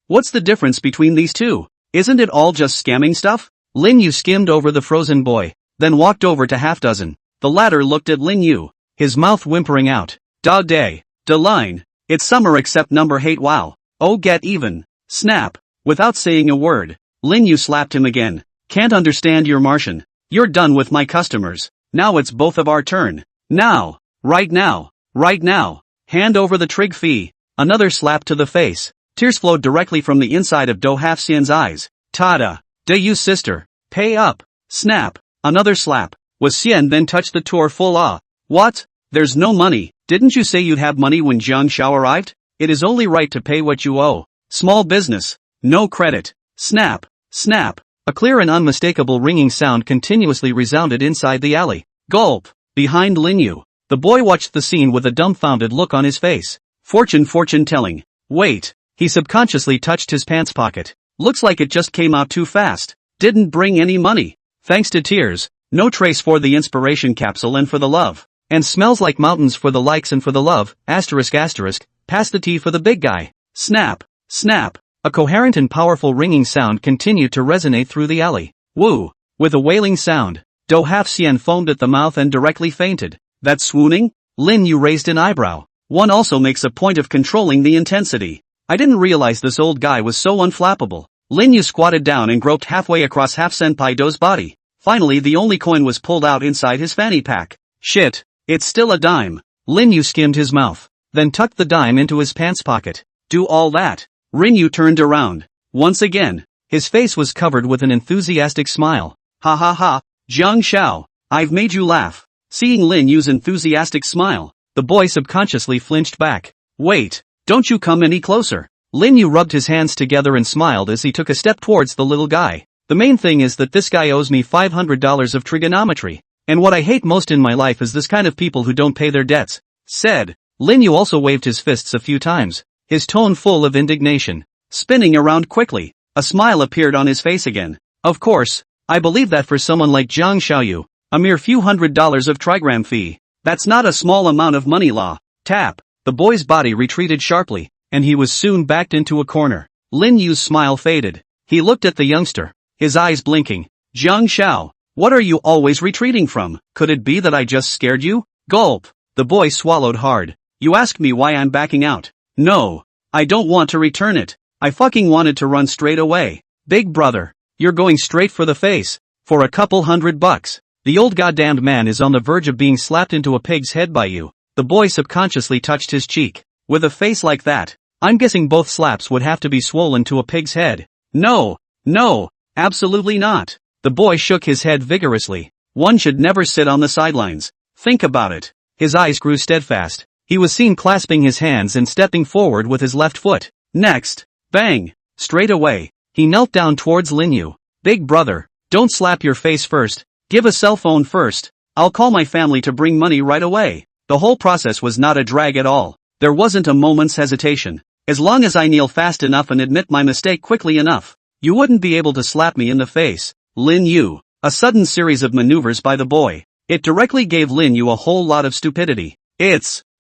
What's the difference between these two? Isn't it all just scamming stuff? Lin Yu skimmed over the frozen boy, then walked over to half dozen. The latter looked at Lin Yu, his mouth whimpering out. Da day, da line. It's summer except number hate wow. Oh get even. Snap. Without saying a word, Lin Yu slapped him again. Can't understand your Martian. You're done with my customers. Now it's both of our turn. Now. Right now. Right now. Hand over the trig fee. Another slap to the face. Tears flowed directly from the inside of Do Half Xian's eyes. Tada. De you sister. Pay up. Snap. Another slap. Was Xian then touched the tour full What? There's no money. Didn't you say you'd have money when Jiang Xiao arrived? It is only right to pay what you owe. Small business. No credit. Snap. Snap. A clear and unmistakable ringing sound continuously resounded inside the alley. Gulp. Behind Lin Yu. The boy watched the scene with a dumbfounded look on his face. Fortune telling. Wait. He subconsciously touched his pants pocket. Looks like it just came out too fast. Didn't bring any money. Thanks to tears. No trace for the inspiration capsule and for the love. And smells like mountains for the likes and for the love. Asterisk. Pass the tea for the big guy. Snap. Snap. A coherent and powerful ringing sound continued to resonate through the alley. Woo. With a wailing sound, Do Half Xian foamed at the mouth and directly fainted. That's swooning? Lin Yu raised an eyebrow. One also makes a point of controlling the intensity. I didn't realize this old guy was so unflappable. Lin Yu squatted down and groped halfway across Half Senpai Do's body. Finally the only coin was pulled out inside his fanny pack. Shit. It's still a dime. Lin Yu skimmed his mouth, then tucked the dime into his pants pocket. Do all that? Lin Yu turned around. Once again, his face was covered with an enthusiastic smile. Ha ha ha, Jiang Xiao, I've made you laugh. Seeing Lin Yu's enthusiastic smile, the boy subconsciously flinched back. Wait, don't you come any closer. Lin Yu rubbed his hands together and smiled as he took a step towards the little guy. The main thing is that this guy owes me $500 of trigonometry. And what I hate most in my life is this kind of people who don't pay their debts. Said. Lin Yu also waved his fists a few times, his tone full of indignation. Spinning around quickly, a smile appeared on his face again. Of course, I believe that for someone like Jiang Xiaoyu, a mere few $100s of trigram fee, that's not a small amount of money. Tap. The boy's body retreated sharply, and he was soon backed into a corner. Lin Yu's smile faded. He looked at the youngster, his eyes blinking. Jiang Xiao, what are you always retreating from? Could it be that I just scared you? Gulp. The boy swallowed hard. You asked me why I'm backing out. No. I don't want to return it. I fucking wanted to run straight away. Big brother. You're going straight for the face. For a couple $100. The old goddamned man is on the verge of being slapped into a pig's head by you. The boy subconsciously touched his cheek. With a face like that, I'm guessing both slaps would have to be swollen to a pig's head. No. No. Absolutely not. The boy shook his head vigorously. One should never sit on the sidelines. Think about it. His eyes grew steadfast. He was seen clasping his hands and stepping forward with his left foot. Next. Bang. Straight away. He knelt down towards Lin Yu. Big brother, don't slap your face first. Give a cell phone first. I'll call my family to bring money right away. The whole process was not a drag at all. There wasn't a moment's hesitation. As long as I kneel fast enough and admit my mistake quickly enough, you wouldn't be able to slap me in the face. Lin Yu. A sudden series of maneuvers by the boy. It directly gave Lin Yu a whole lot of stupidity.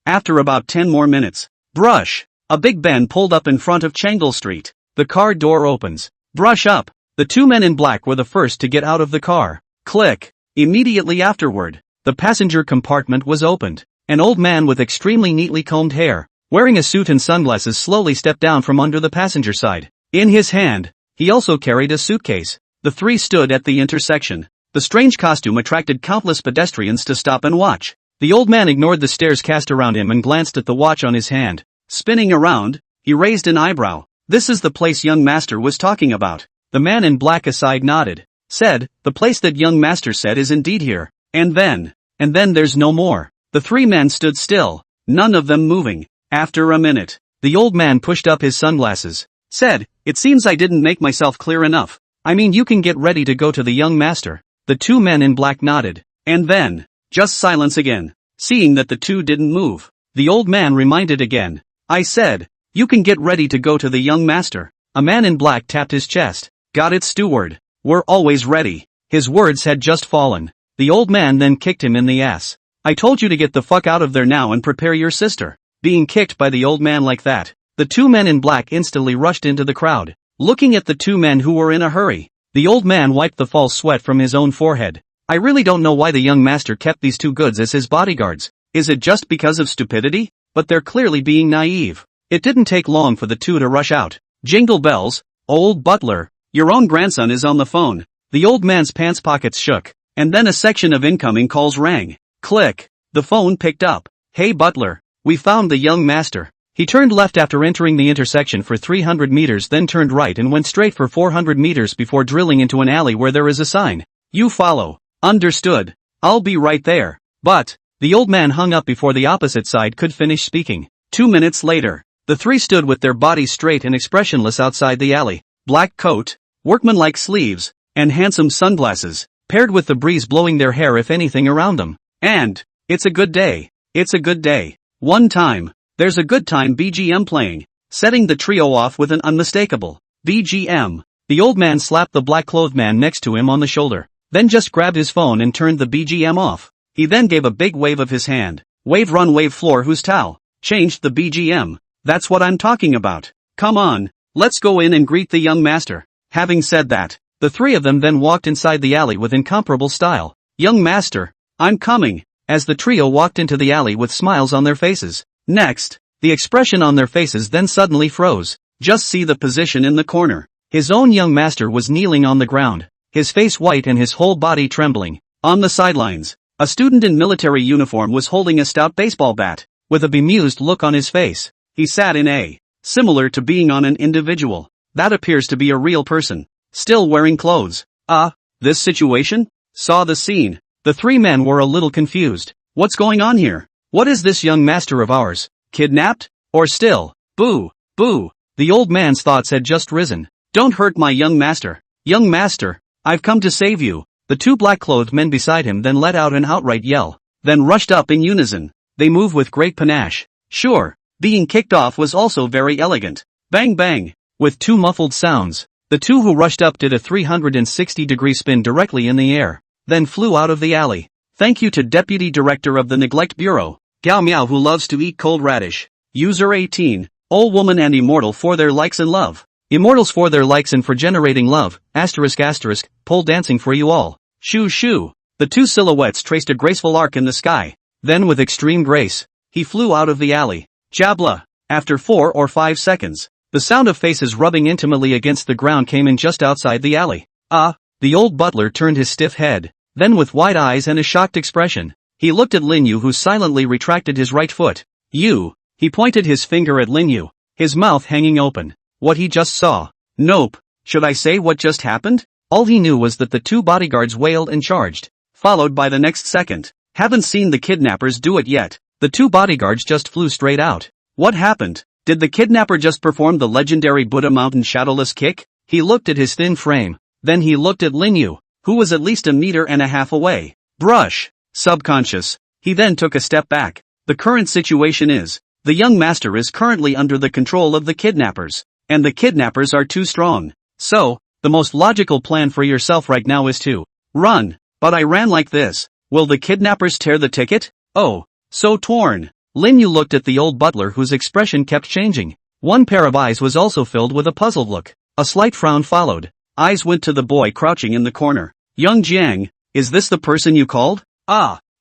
After about 10 more minutes. Brush. A big Ben pulled up in front of Changle Street. The car door opens. Brush up. The two men in black were the first to get out of the car. Click. Immediately afterward, the passenger compartment was opened. An old man with extremely neatly combed hair, wearing a suit and sunglasses, slowly stepped down from under the passenger side. In his hand, he also carried a suitcase. The three stood at the intersection. The strange costume attracted countless pedestrians to stop and watch. The old man ignored the stares cast around him and glanced at the watch on his hand. Spinning around, he raised an eyebrow. This is the place young master was talking about. The man in black aside nodded. Said, the place that young master said is indeed here. And then there's no more. The three men stood still, none of them moving. After a minute, the old man pushed up his sunglasses. Said, it seems I didn't make myself clear enough. I mean, you can get ready to go to the young master. The two men in black nodded. And then, just silence again. Seeing that the two didn't move, the old man reminded again. I said, You can get ready to go to the young master. A man in black tapped his chest. Got it, steward. We're always ready. His words had just fallen. The old man then kicked him in the ass. I told you to get the fuck out of there now and prepare your sister. Being kicked by the old man like that, the two men in black instantly rushed into the crowd, looking at the two men who were in a hurry. The old man wiped the false sweat from his own forehead. I really don't know why the young master kept these two goods as his bodyguards. Is it just because of stupidity? But they're clearly being naive. It didn't take long for the two to rush out. Jingle bells, old butler, your own grandson is on the phone. The old man's pants pockets shook, and then a section of incoming calls rang. Click. The phone picked up. Hey butler, we found the young master. He turned left after entering the intersection for 300 meters, then turned right and went straight for 400 meters before drilling into an alley where there is a sign. You follow. Understood. I'll be right there. But, the old man hung up before the opposite side could finish speaking. 2 minutes later, the three stood with their bodies straight and expressionless outside the alley. Black coat, workmanlike sleeves, and handsome sunglasses, paired with the breeze blowing their hair if anything around them. And, it's a good day. It's a good day. One time, there's a good time BGM playing, setting the trio off with an unmistakable BGM. The old man slapped the black-clothed man next to him on the shoulder, then just grabbed his phone and turned the BGM off. He then gave a big wave of his hand. Wave run wave floor whose towel. Changed the BGM. That's what I'm talking about. Come on, let's go in and greet the young master. Having said that, the three of them then walked inside the alley with incomparable style. Young master, I'm coming, as the trio walked into the alley with smiles on their faces. Next, the expression on their faces then suddenly froze. Just see the position in the corner. His own young master was kneeling on the ground, his face white and his whole body trembling. On the sidelines, a student in military uniform was holding a stout baseball bat, with a bemused look on his face. He sat in a, similar to being on an individual, that appears to be a real person, still wearing clothes. This situation? Saw the scene. The three men were a little confused. What's going on here? What is this young master of ours? Kidnapped? Or still? Boo, boo. The old man's thoughts had just risen. Don't hurt my young master. Young master, I've come to save you. The two black-clothed men beside him then let out an outright yell, then rushed up in unison. They moved with great panache. Sure, being kicked off was also very elegant. Bang bang. With two muffled sounds, the two who rushed up did a 360-degree spin directly in the air, then flew out of the alley. Thank you to Deputy Director of the Neglect Bureau, Gao Miao, who loves to eat cold radish. User 18, Old Woman and Immortal for their likes and love. Immortals for their likes and for generating love, ***, pole dancing for you all. Shoo shoo. The two silhouettes traced a graceful arc in the sky. Then with extreme grace, he flew out of the alley. Jabla. After 4 or 5 seconds, the sound of faces rubbing intimately against the ground came in just outside the alley. The old butler turned his stiff head, then with wide eyes and a shocked expression, he looked at Lin Yu, who silently retracted his right foot. You. He pointed his finger at Lin Yu, his mouth hanging open. What he just saw. Nope. Should I say what just happened? All he knew was that the two bodyguards wailed and charged, followed by the next second. Haven't seen the kidnappers do it yet. The two bodyguards just flew straight out. What happened? Did the kidnapper just perform the legendary Buddha Mountain shadowless kick? He looked at his thin frame. Then he looked at Lin Yu, who was at least 1.5 meters away. Brush. Subconscious. He then took a step back. The current situation is, the young master is currently under the control of the kidnappers, and the kidnappers are too strong. So, the most logical plan for yourself right now is to run. But I ran like this. Will the kidnappers tear the ticket? Oh, so torn. Lin Yu looked at the old butler, whose expression kept changing. One pair of eyes was also filled with a puzzled look. A slight frown followed. Eyes went to the boy crouching in the corner. Young Jiang, is this the person you called?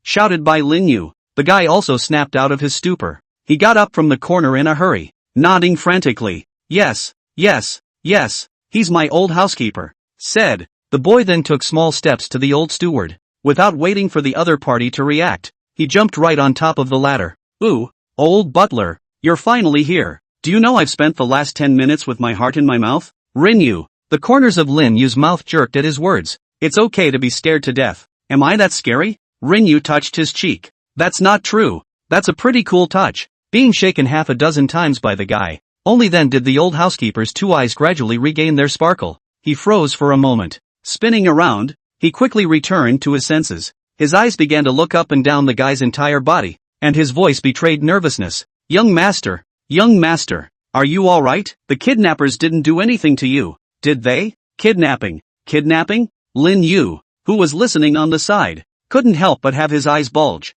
Shouted by Lin Yu. The guy also snapped out of his stupor. He got up from the corner in a hurry, nodding frantically. Yes, yes, yes, he's my old housekeeper, said. The boy then took small steps to the old steward. Without waiting for the other party to react, he jumped right on top of the ladder. Ooh, old butler, you're finally here. Do you know I've spent the last 10 minutes with my heart in my mouth? Rin Yu. The corners of Lin Yu's mouth jerked at his words. It's okay to be scared to death. Am I that scary? Rin Yu touched his cheek. That's not true. That's a pretty cool touch. Being shaken 6 times by the guy. Only then did the old housekeeper's two eyes gradually regain their sparkle. He froze for a moment. Spinning around, he quickly returned to his senses. His eyes began to look up and down the guy's entire body, and his voice betrayed nervousness. Young master, Are you alright? The kidnappers didn't do anything to you, did they? Kidnapping? Kidnapping? Lin Yu, who was listening on the side, couldn't help but have his eyes bulge.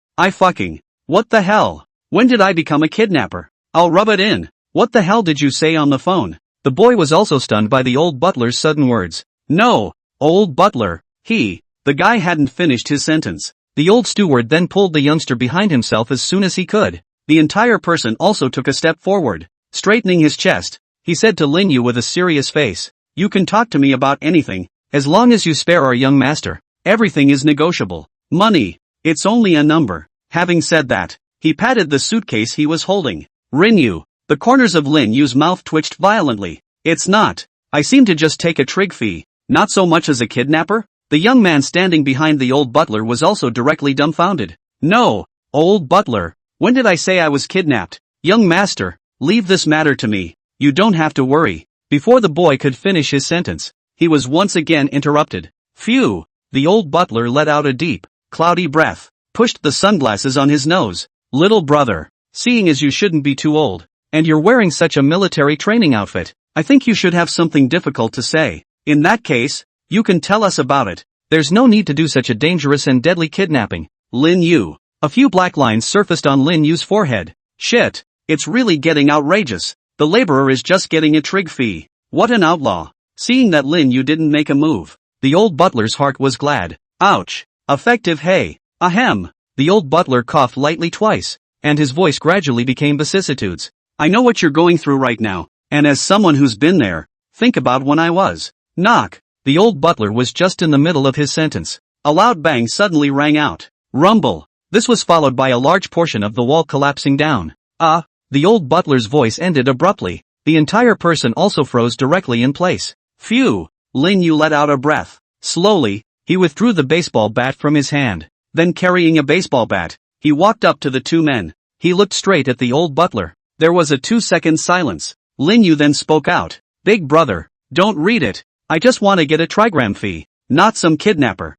What the hell? When did I become a kidnapper? I'll rub it in. What the hell did you say on the phone? The boy was also stunned by the old butler's sudden words. No, old butler, the guy hadn't finished his sentence. The old steward then pulled the youngster behind himself as soon as he could. The entire person also took a step forward. Straightening his chest, he said to Lin Yu with a serious face, you can talk to me about anything, as long as you spare our young master. Everything is negotiable. Money, it's only a number. Having said that, he patted the suitcase he was holding. Lin Yu. The corners of Lin Yu's mouth twitched violently. It's not. I seem to just take a trig fee, not so much as a kidnapper? The young man standing behind the old butler was also directly dumbfounded. No, old butler, when did I say I was kidnapped? Young master, leave this matter to me. You don't have to worry. Before the boy could finish his sentence, he was once again interrupted. Phew! The old butler let out a deep, cloudy breath, pushed the sunglasses on his nose. Little brother, seeing as you shouldn't be too old, and you're wearing such a military training outfit, I think you should have something difficult to say. In that case, you can tell us about it. There's no need to do such a dangerous and deadly kidnapping. Lin Yu. A few black lines surfaced on Lin Yu's forehead. Shit, it's really getting outrageous. The laborer is just getting a trig fee. What an outlaw. Seeing that Lin Yu didn't make a move, the old butler's heart was glad. Ouch. Effective hey. Ahem. The old butler coughed lightly twice, and his voice gradually became vicissitudes. I know what you're going through right now, and as someone who's been there, think about when I was. Knock. The old butler was just in the middle of his sentence. A loud bang suddenly rang out. Rumble. This was followed by a large portion of the wall collapsing down. The old butler's voice ended abruptly. The entire person also froze directly in place. Phew. Lin Yu let out a breath. Slowly, he withdrew the baseball bat from his hand. Then carrying a baseball bat, he walked up to the two men. He looked straight at the old butler. There was a 2-second silence. Lin Yu then spoke out. Big brother, don't read it. I just want to get a trigram fee, not some kidnapper.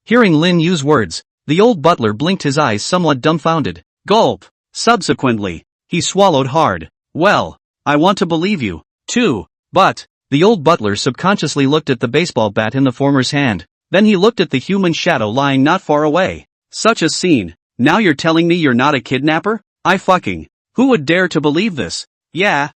Hearing Lin Yu's words, the old butler blinked his eyes somewhat dumbfounded. Gulp. Subsequently, he swallowed hard. Well, I want to believe you, too, but, the old butler subconsciously looked at the baseball bat in the former's hand. Then he looked at the human shadow lying not far away. Such a scene. Now you're telling me you're not a kidnapper? Who would dare to believe this? Yeah.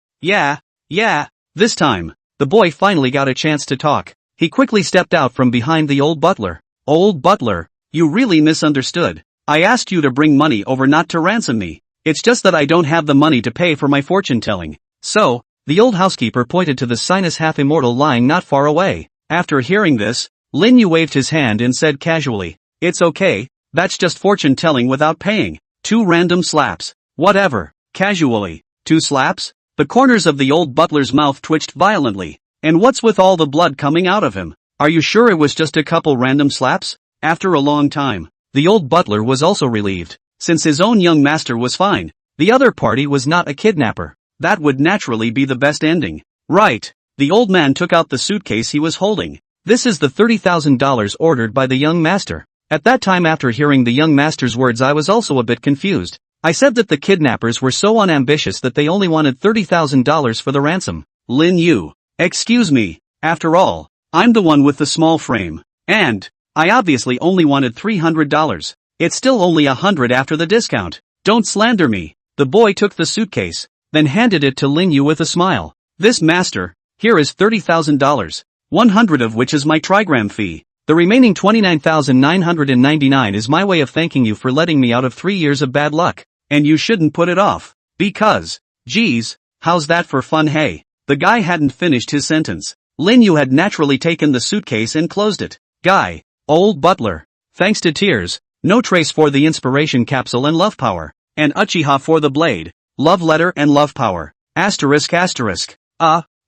This time, the boy finally got a chance to talk. He quickly stepped out from behind the old butler. Old butler, you really misunderstood. I asked you to bring money over, not to ransom me. It's just that I don't have the money to pay for my fortune telling. So, the old housekeeper pointed to the sinus half-immortal lying not far away. After hearing this, Lin Yu waved his hand and said casually, it's okay, that's just fortune telling without paying. 2 random slaps. Whatever. Casually. 2 slaps? The corners of the old butler's mouth twitched violently. And what's with all the blood coming out of him? Are you sure it was just a couple random slaps? After a long time, the old butler was also relieved. Since his own young master was fine, the other party was not a kidnapper. That would naturally be the best ending. Right. The old man took out the suitcase he was holding. This is the $30,000 ordered by the young master. At that time, after hearing the young master's words, I was also a bit confused. I said that the kidnappers were so unambitious that they only wanted $30,000 for the ransom. Lin Yu. Excuse me. After all, I'm the one with the small frame. And I obviously only wanted $300. It's still only $100 after the discount. Don't slander me. The boy took the suitcase, then handed it to Lin Yu with a smile. This master, here is $30,000. 100 of which is my trigram fee. The remaining $29,999 is my way of thanking you for letting me out of 3 years of bad luck. And you shouldn't put it off. Because, geez, how's that for fun, hey? The guy hadn't finished his sentence. Lin Yu had naturally taken the suitcase and closed it. Guy, old butler. Thanks to tears, no trace for the inspiration capsule and love power. And Uchiha for the blade, love letter and love power. Asterisk.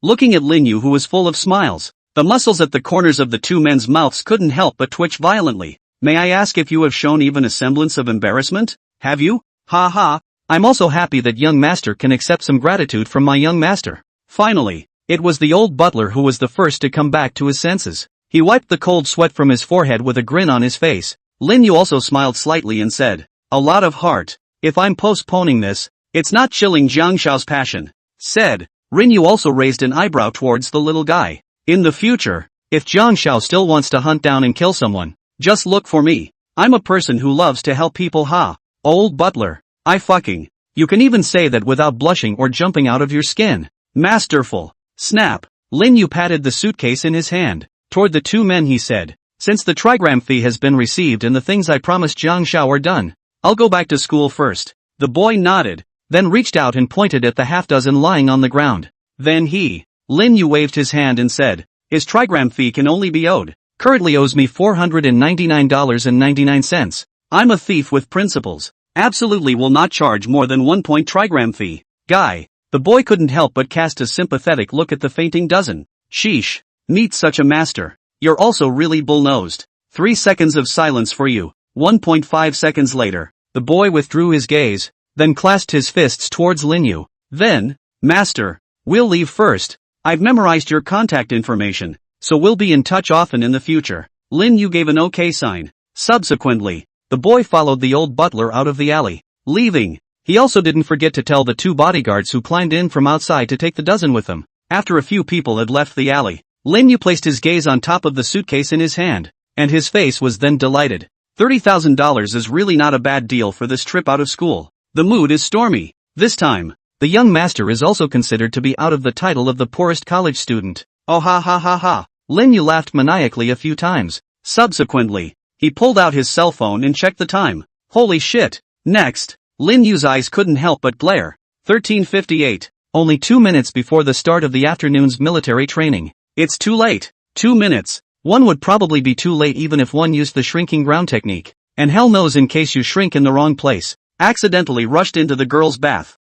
Looking at Lin Yu, who was full of smiles. The muscles at the corners of the two men's mouths couldn't help but twitch violently. May I ask if you have shown even a semblance of embarrassment? Have you? Ha ha. I'm also happy that young master can accept some gratitude from my young master. Finally, it was the old butler who was the first to come back to his senses. He wiped the cold sweat from his forehead with a grin on his face. Lin Yu also smiled slightly and said, a lot of heart. If I'm postponing this, it's not chilling Jiang Shao's passion. said. Rinyu also raised an eyebrow towards the little guy. In the future, if Jiang Shao still wants to hunt down and kill someone, just look for me. I'm a person who loves to help people, ha. Old butler. You can even say that without blushing or jumping out of your skin. Masterful. Snap. Lin Yu patted the suitcase in his hand. Toward the two men he said, since the trigram fee has been received and the things I promised Jiang Shao are done, I'll go back to school first. The boy nodded, then reached out and pointed at the half-dozen lying on the ground. Then Lin Yu waved his hand and said, his trigram fee can only be owed. Currently owes me $499.99. I'm a thief with principles. Absolutely will not charge more than 1 point trigram fee. Guy. The boy couldn't help but cast a sympathetic look at the fainting dozen. Sheesh. Meet such a master. You're also really bull-nosed. 3 seconds of silence for you. 1.5 seconds later, the boy withdrew his gaze, then clasped his fists towards Lin Yu. Then, Master, we'll leave first. I've memorized your contact information, so we'll be in touch often in the future. Lin Yu gave an okay sign. Subsequently, the boy followed the old butler out of the alley. Leaving, he also didn't forget to tell the 2 bodyguards who climbed in from outside to take the dozen with them. After a few people had left the alley, Lin Yu placed his gaze on top of the suitcase in his hand, and his face was then delighted. $30,000 is really not a bad deal for this trip out of school. The mood is stormy. This time, the young master is also considered to be out of the title of the poorest college student. Oh ha ha ha ha. Lin Yu laughed maniacally a few times. Subsequently, he pulled out his cell phone and checked the time. Holy shit. Next, Lin Yu's eyes couldn't help but glare. 13:58. Only 2 minutes before the start of the afternoon's military training. It's too late. 2 minutes. One would probably be too late even if one used the shrinking ground technique. And hell knows in case you shrink in the wrong place. Accidentally rushed into the girl's bath.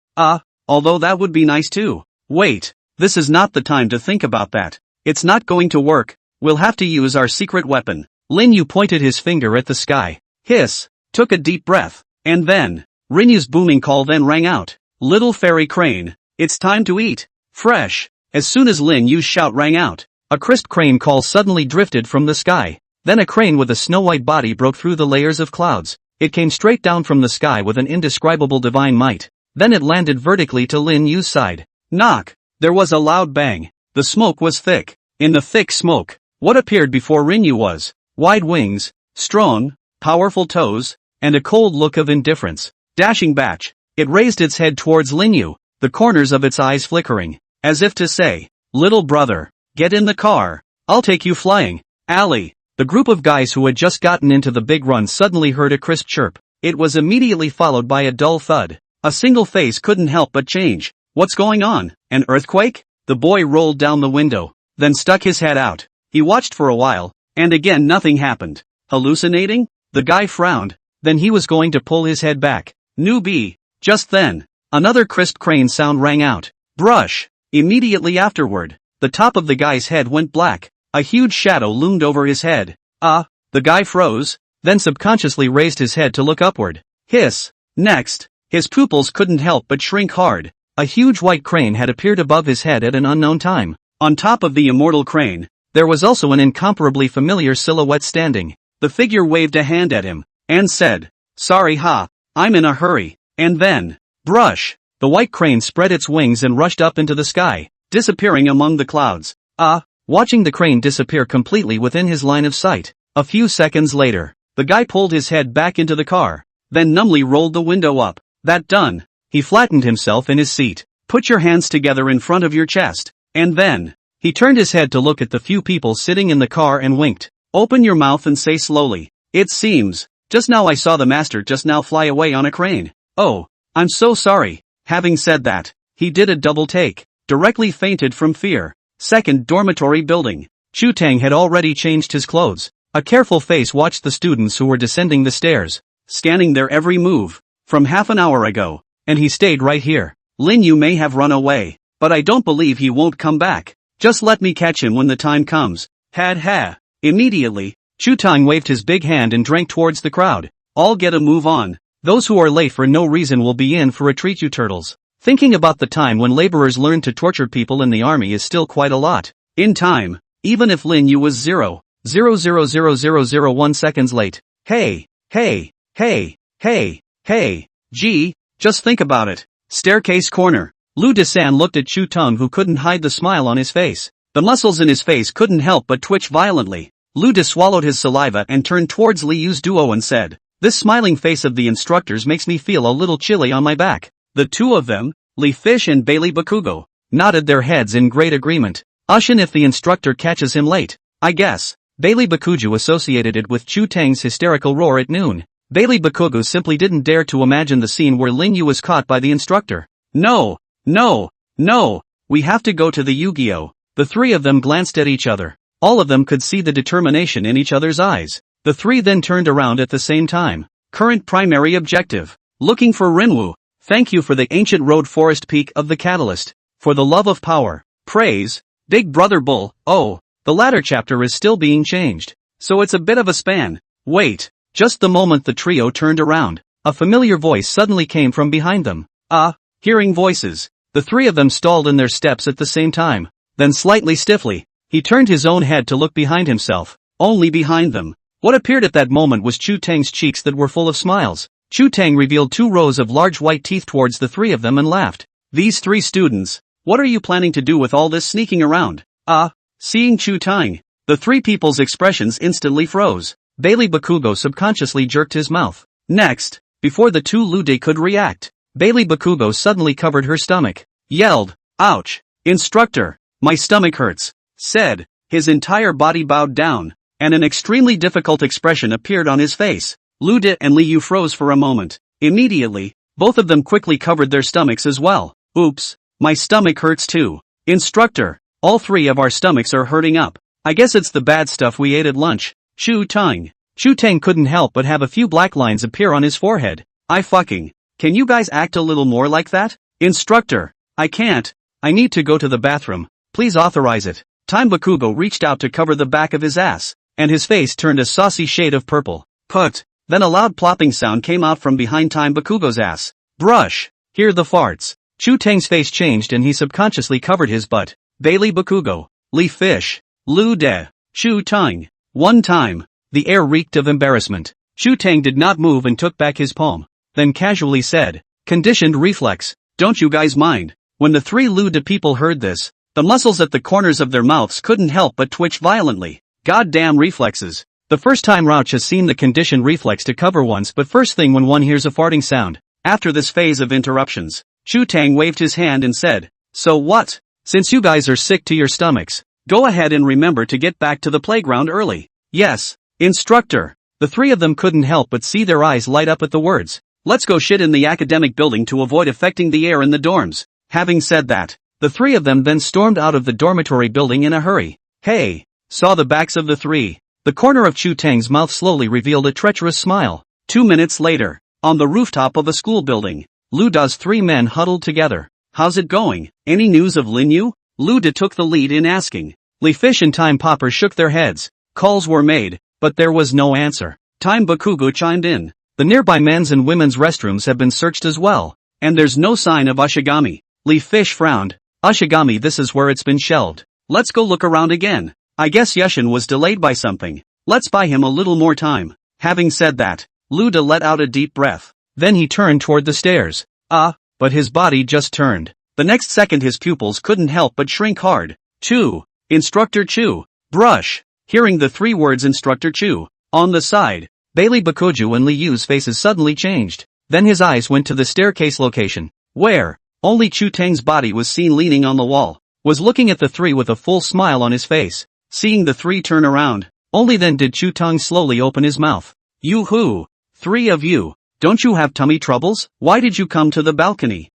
Although that would be nice too. Wait, this is not the time to think about that. It's not going to work. We'll have to use our secret weapon. Lin Yu pointed his finger at the sky. Hiss. Took a deep breath. And then, Rinyu's booming call then rang out. Little fairy crane, it's time to eat. Fresh. As soon as Lin Yu's shout rang out, a crisp crane call suddenly drifted from the sky. Then a crane with a snow-white body broke through the layers of clouds. It came straight down from the sky with an indescribable divine might. Then it landed vertically to Lin Yu's side. Knock. There was a loud bang. The smoke was thick. In the thick smoke, what appeared before Rinyu was wide wings, strong, powerful toes, and a cold look of indifference. Dashing back, it raised its head towards Lin Yu, the corners of its eyes flickering, as if to say, little brother, get in the car, I'll take you flying. Alley. The group of guys who had just gotten into the big run suddenly heard a crisp chirp. It was immediately followed by a dull thud. A single face couldn't help but change. What's going on? An earthquake? The boy rolled down the window, then stuck his head out. He watched for a while, and again nothing happened. Hallucinating? The guy frowned, then he was going to pull his head back. Newbie. Just then, another crisp crane sound rang out. Brush. Immediately afterward, the top of the guy's head went black. A huge shadow loomed over his head. The guy froze, then subconsciously raised his head to look upward. Hiss. Next, his pupils couldn't help but shrink hard. A huge white crane had appeared above his head at an unknown time. On top of the immortal crane, there was also an incomparably familiar silhouette standing. The figure waved a hand at him, and said, sorry I'm in a hurry. And then, brush, the white crane spread its wings and rushed up into the sky, disappearing among the clouds. Watching the crane disappear completely within his line of sight. A few seconds later, the guy pulled his head back into the car, then numbly rolled the window up. That done, he flattened himself in his seat. Put your hands together in front of your chest. And then, he turned his head to look at the few people sitting in the car and winked. Open your mouth and say slowly. It seems, just now I saw the master just now fly away on a crane. Oh, I'm so sorry. Having said that, he did a double take. Directly fainted from fear. Second dormitory building. Chu Tang had already changed his clothes. A careful face watched the students who were descending the stairs, scanning their every move. From half an hour ago, and he stayed right here. Lin Yu may have run away, but I don't believe he won't come back. Just let me catch him when the time comes. Ha. Immediately, Chu Tang waved his big hand and drank towards the crowd. All get a move on. Those who are late for no reason will be in for a treat, you turtles. Thinking about the time when laborers learned to torture people in the army is still quite a lot. In time, even if Lin Yu was 0.0000001 seconds late. Hey, gee, just think about it. Staircase corner. Lu Desan looked at Chu Tung, who couldn't hide the smile on his face. The muscles in his face couldn't help but twitch violently. Lu De swallowed his saliva and turned towards Li Yu's duo and said, "This smiling face of the instructors makes me feel a little chilly on my back." The two of them, Li Fish and Bailey Bakugo, nodded their heads in great agreement. Ushin, if the instructor catches him late, I guess. Bailey Bakugo associated it with Chu Tang's hysterical roar at noon. Bailey Bakugo simply didn't dare to imagine the scene where Lin Yu was caught by the instructor. No, we have to go to the Yu-Gi-Oh! The three of them glanced at each other. All of them could see the determination in each other's eyes. The three then turned around at the same time. Current primary objective. Looking for Rinwu. Thank you for the ancient road forest peak of the catalyst. For the love of power. Praise. Big Brother Bull. Oh, the latter chapter is still being changed. So it's a bit of a span. Wait. Just the moment the trio turned around, a familiar voice suddenly came from behind them. Hearing voices. The three of them stalled in their steps at the same time. Then slightly stiffly, he turned his own head to look behind himself. Only behind them. What appeared at that moment was Chu Tang's cheeks that were full of smiles. Chu Tang revealed 2 rows of large white teeth towards the three of them and laughed. These 3 students, what are you planning to do with all this sneaking around? Seeing Chu Tang, the 3 people's expressions instantly froze. Bailey Bakugo subconsciously jerked his mouth. Next, before the 2 Lude could react, Bailey Bakugo suddenly covered her stomach, yelled, "Ouch! Instructor, my stomach hurts," said. His entire body bowed down, and an extremely difficult expression appeared on his face. Lu De and Li Yu froze for a moment. Immediately, both of them quickly covered their stomachs as well. Oops, my stomach hurts too. Instructor, all 3 of our stomachs are hurting up. I guess it's the bad stuff we ate at lunch. Chu Tang couldn't help but have a few black lines appear on his forehead. Can you guys act a little more like that? Instructor, I can't. I need to go to the bathroom. Please authorize it. Time Bakugo reached out to cover the back of his ass, and his face turned a saucy shade of purple. Put. Then a loud plopping sound came out from behind Time Bakugo's ass. Brush. Hear the farts. Chu Tang's face changed and he subconsciously covered his butt. Bailey Bakugo, Li Fish, Lu De, Chu Tang. One time. The air reeked of embarrassment. Chu Tang did not move and took back his palm. Then casually said, "Conditioned reflex, don't you guys mind?" When the 3 Lu De people heard this, the muscles at the corners of their mouths couldn't help but twitch violently. Goddamn reflexes. The first time Rauch has seen the conditioned reflex to cover once, but first thing when one hears a farting sound. After this phase of interruptions, Chu Tang waved his hand and said, "So what? Since you guys are sick to your stomachs, go ahead and remember to get back to the playground early." "Yes, instructor." The 3 of them couldn't help but see their eyes light up at the words. "Let's go shit in the academic building to avoid affecting the air in the dorms." Having said that, the 3 of them then stormed out of the dormitory building in a hurry. Hey! Saw the backs of the 3. The corner of Chu Tang's mouth slowly revealed a treacherous smile. 2 minutes later, on the rooftop of a school building, Lu Da's 3 men huddled together. "How's it going? Any news of Lin Yu?" Lu Da took the lead in asking. Li Fish and Time Popper shook their heads. Calls were made, but there was no answer. Time Bakugo chimed in. The nearby men's and women's restrooms have been searched as well, and there's no sign of Ushigami. Li Fish frowned. Ushigami, this is where it's been shelved. Let's go look around again. I guess Yushin was delayed by something. Let's buy him a little more time. Having said that, Lu Da let out a deep breath. Then he turned toward the stairs. But his body just turned. The next second his pupils couldn't help but shrink hard. Chu. Instructor Chu. Brush. Hearing the 3 words Instructor Chu. On the side, Bailey Bakuju and Li Yu's faces suddenly changed. Then his eyes went to the staircase location, where only Chu Tang's body was seen leaning on the wall, was looking at the 3 with a full smile on his face. Seeing the 3 turn around, only then did Chu Tang slowly open his mouth. "You who? 3 of you, don't you have tummy troubles? Why did you come to the balcony?"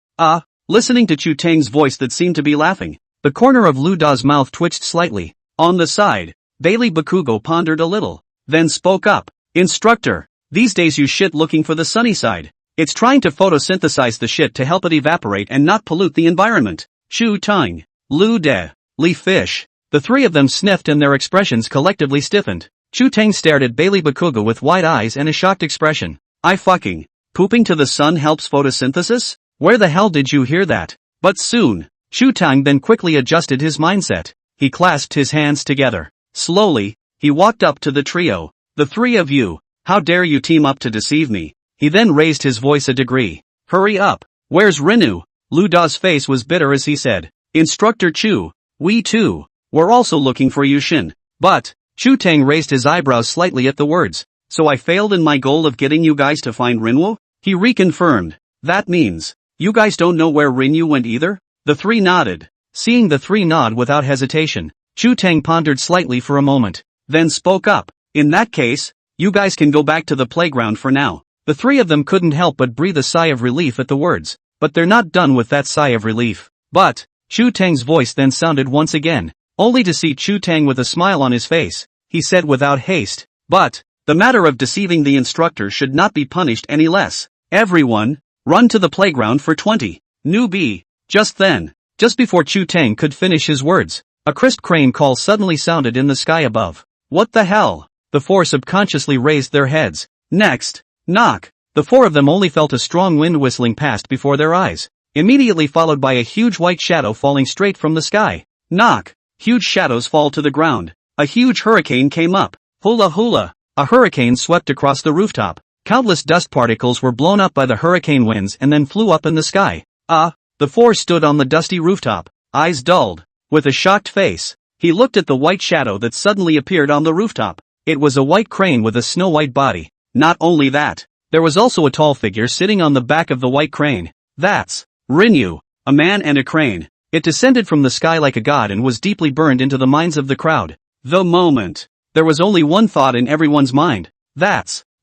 Listening to Chu Tang's voice that seemed to be laughing, the corner of Lu Da's mouth twitched slightly. On the side, Bailey Bakugo pondered a little, then spoke up. "Instructor, these days you shit looking for the sunny side. It's trying to photosynthesize the shit to help it evaporate and not pollute the environment." Chu Tang, Lu De, Li Fish. The 3 of them sniffed and their expressions collectively stiffened. Chu Tang stared at Bailey Bakugo with wide eyes and a shocked expression. Pooping to the sun helps photosynthesis? Where the hell did you hear that?" But soon, Chu Tang then quickly adjusted his mindset. He clasped his hands together. Slowly, he walked up to the trio. "The 3 of you, how dare you team up to deceive me?" He then raised his voice a degree. "Hurry up, where's Rinu?" Lu Da's face was bitter as he said, Instructor Chu, we too, were also looking for you Shin. But, Chu Tang raised his eyebrows slightly at the words, so I failed in my goal of getting you guys to find Rinwu? He reconfirmed, that means, you guys don't know where Rinwu went either? The three nodded. Seeing the three nod without hesitation, Chu Tang pondered slightly for a moment, then spoke up, in that case, you guys can go back to the playground for now. The three of them couldn't help but breathe a sigh of relief at the words, but they're not done with that sigh of relief. But, Chu Tang's voice then sounded once again, only to see Chu Tang with a smile on his face. He said without haste, but, the matter of deceiving the instructor should not be punished any less. Everyone, run to the playground for 20. Newbie. Just then, just before Chu Tang could finish his words, a crisp crane call suddenly sounded in the sky above. What the hell? The four subconsciously raised their heads. Next, knock. The four of them only felt a strong wind whistling past before their eyes, immediately followed by a huge white shadow falling straight from the sky. Knock. Huge shadows fall to the ground. A huge hurricane came up. Hula hula. A hurricane swept across the rooftop. Countless dust particles were blown up by the hurricane winds and then flew up in the sky. The four stood on the dusty rooftop, eyes dulled. With a shocked face, he looked at the white shadow that suddenly appeared on the rooftop. It was a white crane with a snow-white body. Not only that, there was also a tall figure sitting on the back of the white crane. That's Rinwu, a man and a crane. It descended from the sky like a god and was deeply burned into the minds of the crowd. The moment. There was only one thought in everyone's mind.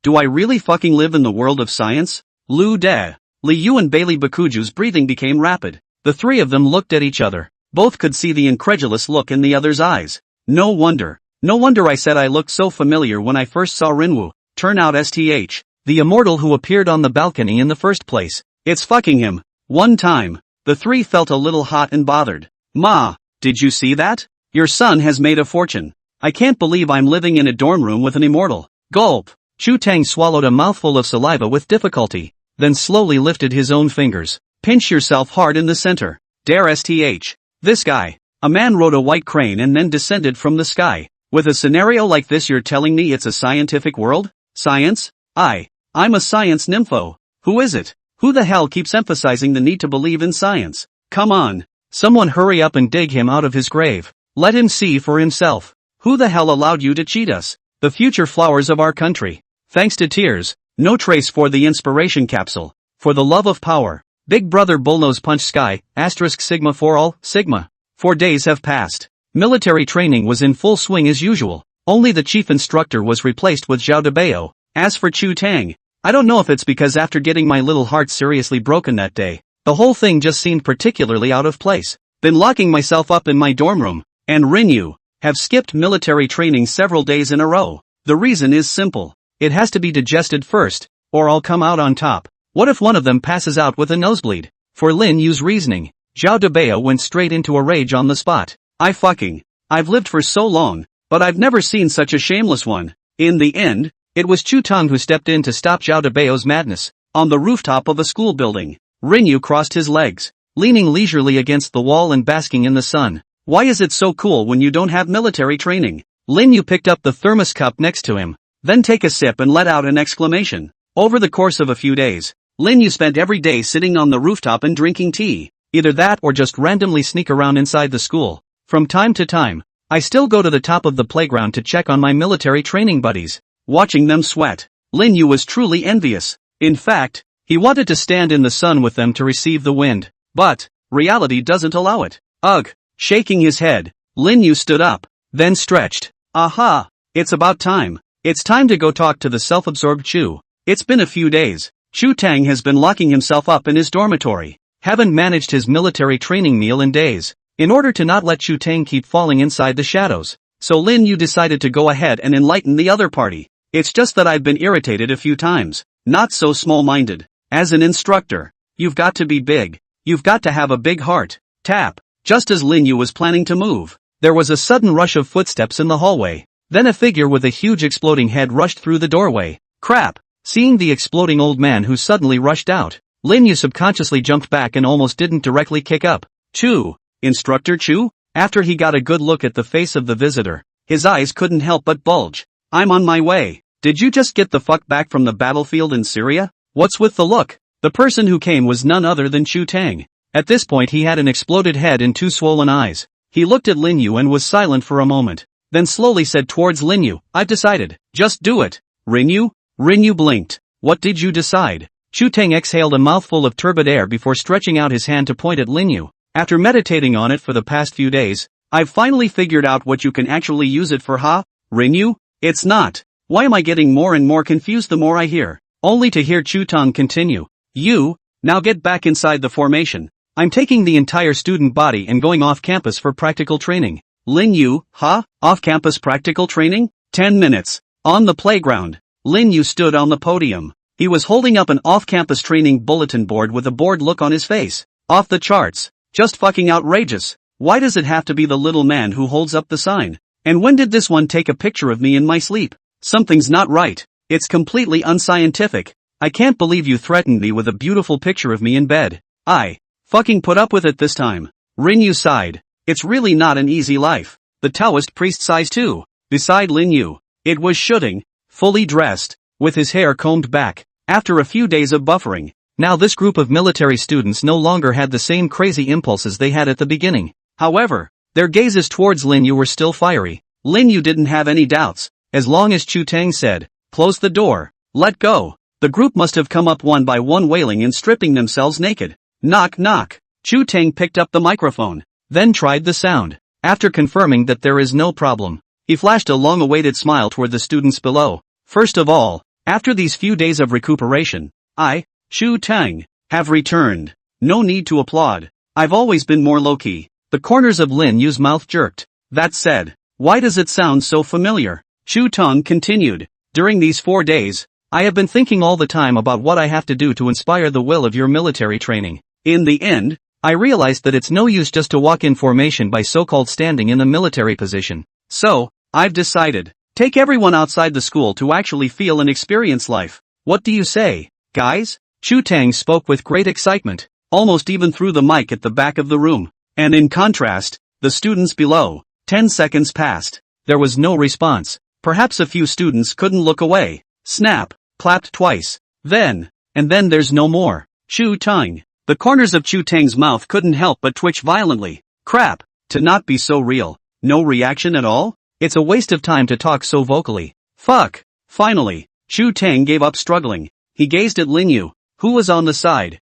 Do I really fucking live in the world of science? Lu De. Li Yu and Bailey Bakuju's breathing became rapid. The three of them looked at each other. Both could see the incredulous look in the other's eyes. No wonder I said I looked so familiar when I first saw Rinwu. Turn out STH. The immortal who appeared on the balcony in the first place. It's fucking him. One time. The three felt a little hot and bothered. Ma, did you see that? Your son has made a fortune. I can't believe I'm living in a dorm room with an immortal. Gulp. Chu Tang swallowed a mouthful of saliva with difficulty, then slowly lifted his own fingers. Pinch yourself hard in the center. Dare STH. This guy. A man rode a white crane and then descended from the sky. With a scenario like this you're telling me it's a scientific world? Science? I'm a science nympho. Who is it? Who the hell keeps emphasizing the need to believe in science? Come on. Someone hurry up and dig him out of his grave. Let him see for himself. Who the hell allowed you to cheat us? The future flowers of our country. Thanks to tears, no trace for the inspiration capsule. For the love of power. Big Brother Bullnose Punch Sky, Sigma for all, Sigma. 4 days have passed. Military training was in full swing as usual. Only the chief instructor was replaced with Zhao Debao. As for Chu Tang, I don't know if it's because after getting my little heart seriously broken that day, the whole thing just seemed particularly out of place. Been locking myself up in my dorm room, and Rinwu, have skipped military training several days in a row. The reason is simple. It has to be digested first, or I'll come out on top. What if one of them passes out with a nosebleed? For Lin Yu's reasoning, Zhao Debao went straight into a rage on the spot. I've lived for so long, but I've never seen such a shameless one. In the end, it was Chu Tang who stepped in to stop Zhao Debao's madness. On the rooftop of a school building, Rinwu crossed his legs, leaning leisurely against the wall and basking in the sun. Why is it so cool when you don't have military training? Lin Yu picked up the thermos cup next to him, then take a sip and let out an exclamation. Over the course of a few days, Lin Yu spent every day sitting on the rooftop and drinking tea. Either that or just randomly sneak around inside the school. From time to time, I still go to the top of the playground to check on my military training buddies. Watching them sweat, Lin Yu was truly envious. In fact, he wanted to stand in the sun with them to receive the wind. But, reality doesn't allow it. Ugh. Shaking his head, Lin Yu stood up, then stretched. Aha! It's about time. It's time to go talk to the self-absorbed Chu. It's been a few days. Chu Tang has been locking himself up in his dormitory. Haven't managed his military training meal in days. In order to not let Chu Tang keep falling inside the shadows. So Lin Yu decided to go ahead and enlighten the other party. It's just that I've been irritated a few times. Not so small-minded. As an instructor, you've got to be big. You've got to have a big heart. Tap. Just as Lin Yu was planning to move, there was a sudden rush of footsteps in the hallway. Then a figure with a huge exploding head rushed through the doorway. Crap! Seeing the exploding old man who suddenly rushed out, Lin Yu subconsciously jumped back and almost didn't directly kick up. Chu! Instructor Chu? After he got a good look at the face of the visitor, his eyes couldn't help but bulge. I'm on my way. Did you just get the fuck back from the battlefield in Syria? What's with the look? The person who came was none other than Chu Tang. At this point he had an exploded head and 2 swollen eyes. He looked at Lin Yu and was silent for a moment, then slowly said towards Lin Yu, "I've decided. Just do it." Rin Yu blinked. "What did you decide?" Chu Teng exhaled a mouthful of turbid air before stretching out his hand to point at Lin Yu. "After meditating on it for the past few days, I've finally figured out what you can actually use it for, ha? Rin Yu? It's not. Why am I getting more and more confused the more I hear?" Only to hear Chu Teng continue. "You, now get back inside the formation. I'm taking the entire student body and going off campus for practical training." Lin Yu, huh? Off-campus practical training? 10 minutes. On the playground, Lin Yu stood on the podium. He was holding up an off-campus training bulletin board with a bored look on his face. Off the charts. Just fucking outrageous. Why does it have to be the little man who holds up the sign? And when did this one take a picture of me in my sleep? Something's not right. It's completely unscientific. I can't believe you threatened me with a beautiful picture of me in bed. I fucking put up with it this time. Rin Yu sighed. It's really not an easy life. The Taoist priest sighs too. Beside Lin Yu, it was Shooting, fully dressed, with his hair combed back, after a few days of buffering. Now this group of military students no longer had the same crazy impulses they had at the beginning. However, their gazes towards Lin Yu were still fiery. Lin Yu didn't have any doubts. As long as Chu Teng said, "Close the door, let go," the group must have come up one by one wailing and stripping themselves naked. Knock knock. Chu Teng picked up the microphone, then tried the sound. After confirming that there is no problem, he flashed a long-awaited smile toward the students below. "First of all, after these few days of recuperation, I, Chu Teng, have returned. No need to applaud. I've always been more low-key." The corners of Lin Yu's mouth jerked. "That said, why does it sound so familiar?" Chu Teng continued. "During these 4 days, I have been thinking all the time about what I have to do to inspire the will of your military training. In the end, I realized that it's no use just to walk in formation by so-called standing in a military position. So, I've decided, take everyone outside the school to actually feel and experience life. What do you say, guys?" Chu Teng spoke with great excitement, almost even through the mic at the back of the room. And in contrast, the students below. 10 seconds passed. There was no response. Perhaps a few students couldn't look away. Snap, clapped twice. And then there's no more. Chu Teng. The corners of Chu Teng's mouth couldn't help but twitch violently. Crap, to not be so real. No reaction at all? It's a waste of time to talk so vocally. Fuck. Finally, Chu Teng gave up struggling. He gazed at Lin Yu, who was on the side.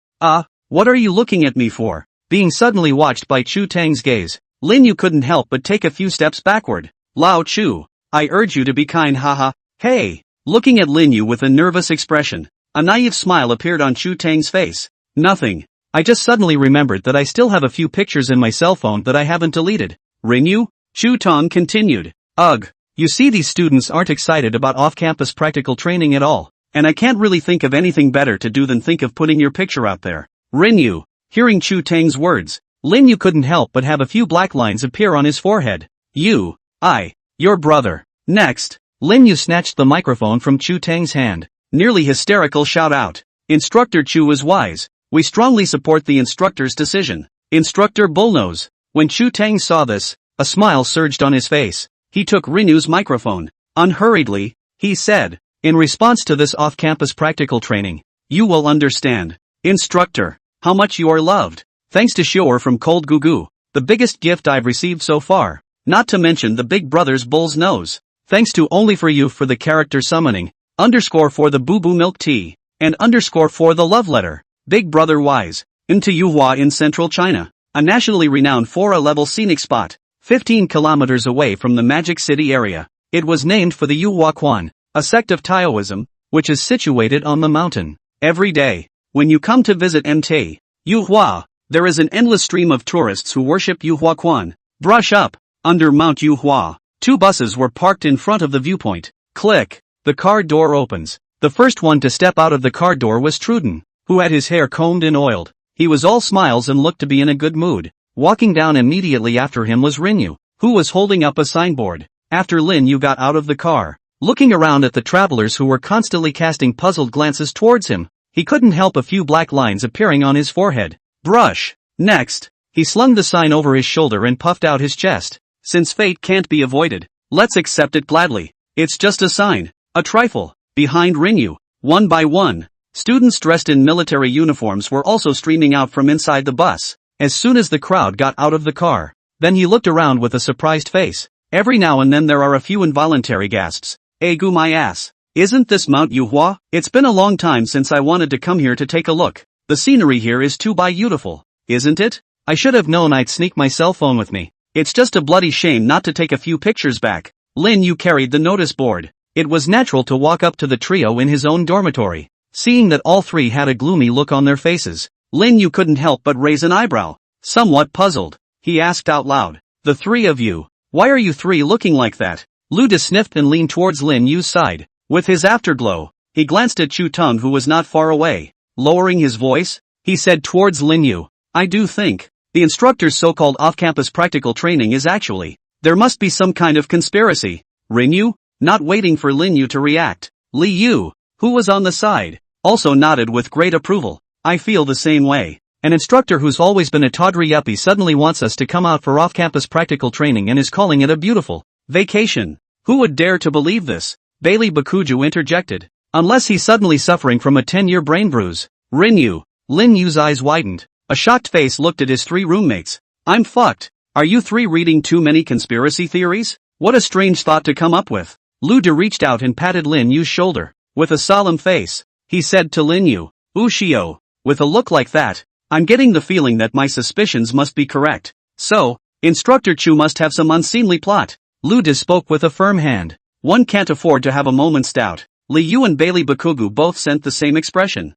What are you looking at me for?" Being suddenly watched by Chu Teng's gaze, Lin Yu couldn't help but take a few steps backward. "Lao Chu, I urge you to be kind, haha." "Hey." Looking at Lin Yu with a nervous expression, a naive smile appeared on Chu Teng's face. "Nothing. I just suddenly remembered that I still have a few pictures in my cell phone that I haven't deleted." "Rin Yu?" Chu Teng continued. "Ugh. You see, these students aren't excited about off-campus practical training at all, and I can't really think of anything better to do than think of putting your picture out there." Rin Yu. Hearing Chu Teng's words, Lin Yu couldn't help but have a few black lines appear on his forehead. Your brother." Next, Lin Yu snatched the microphone from Chu Teng's hand. Nearly hysterical shout out. "Instructor Chu is wise. We strongly support the instructor's decision. Instructor Bullnose." When Chu Teng saw this, a smile surged on his face. He took Rin Yu's microphone. Unhurriedly, he said, "In response to this off-campus practical training, you will understand, instructor, how much you are loved. Thanks to Shower from Cold Gugu, the biggest gift I've received so far. Not to mention the Big Brother's Bull's Nose. Thanks to Only For You for the character summoning, _ for the Boo Boo Milk Tea, and _ for the love letter. Big Brother Wise, into Yuhua in central China, a nationally renowned 4A-level scenic spot, 15 kilometers away from the Magic City area. It was named for the Yuhua Quan, a sect of Taoism, which is situated on the mountain. Every day, when you come to visit Mt. Yuhua, there is an endless stream of tourists who worship Yuhua Quan. Brush up. Under Mount Yuhua, 2 buses were parked in front of the viewpoint. Click. The car door opens. The first one to step out of the car door was Truden, who had his hair combed and oiled. He was all smiles and looked to be in a good mood. Walking down immediately after him was Rin Yu, who was holding up a signboard. After Lin Yu got out of the car, looking around at the travelers who were constantly casting puzzled glances towards him, he couldn't help a few black lines appearing on his forehead. Brush. Next, he slung the sign over his shoulder and puffed out his chest. Since fate can't be avoided, let's accept it gladly. It's just a sign, a trifle. Behind Rin Yu, one by one, Students dressed in military uniforms were also streaming out from inside the bus, as soon as the crowd got out of the car. Then he looked around with a surprised face. Every now and then there are a few involuntary gasps. Egu my ass. Isn't this Mount Yuhua? It's been a long time since I wanted to come here to take a look. The scenery here is too beautiful, isn't it? I should have known I'd sneak my cell phone with me. It's just a bloody shame not to take a few pictures back. Lin Yu carried the notice board. It was natural to walk up to the trio in his own dormitory. Seeing that all three had a gloomy look on their faces, Lin Yu couldn't help but raise an eyebrow. Somewhat puzzled, he asked out loud, "The three of you, why are you three looking like that?" Lu De sniffed and leaned towards Lin Yu's side. With his afterglow, he glanced at Chu Tong, who was not far away. Lowering his voice, he said towards Lin Yu, "I do think the instructor's so-called off-campus practical training is actually, there must be some kind of conspiracy." Rin Yu, not waiting for Lin Yu to react, Li Yu, who was on the side, also nodded with great approval. "I feel the same way. An instructor who's always been a tawdry yuppie suddenly wants us to come out for off-campus practical training and is calling it a beautiful vacation. Who would dare to believe this?" Bailey Bakuju interjected. "Unless he's suddenly suffering from a 10-year brain bruise." Rin Yu, Lin Yu's eyes widened. A shocked face looked at his three roommates. "I'm fucked. Are you three reading too many conspiracy theories? What a strange thought to come up with." Lu De reached out and patted Lin Yu's shoulder. With a solemn face, he said to Lin Yu, "Ushio, with a look like that, I'm getting the feeling that my suspicions must be correct. So, Instructor Chu must have some unseemly plot." Lu De spoke with a firm hand. "One can't afford to have a moment's doubt." Li Yu and Bailey Bakugu both sent the same expression.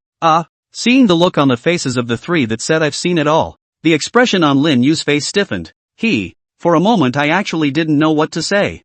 Seeing the look on the faces of the three that said "I've seen it all," the expression on Lin Yu's face stiffened. For a moment I actually didn't know what to say.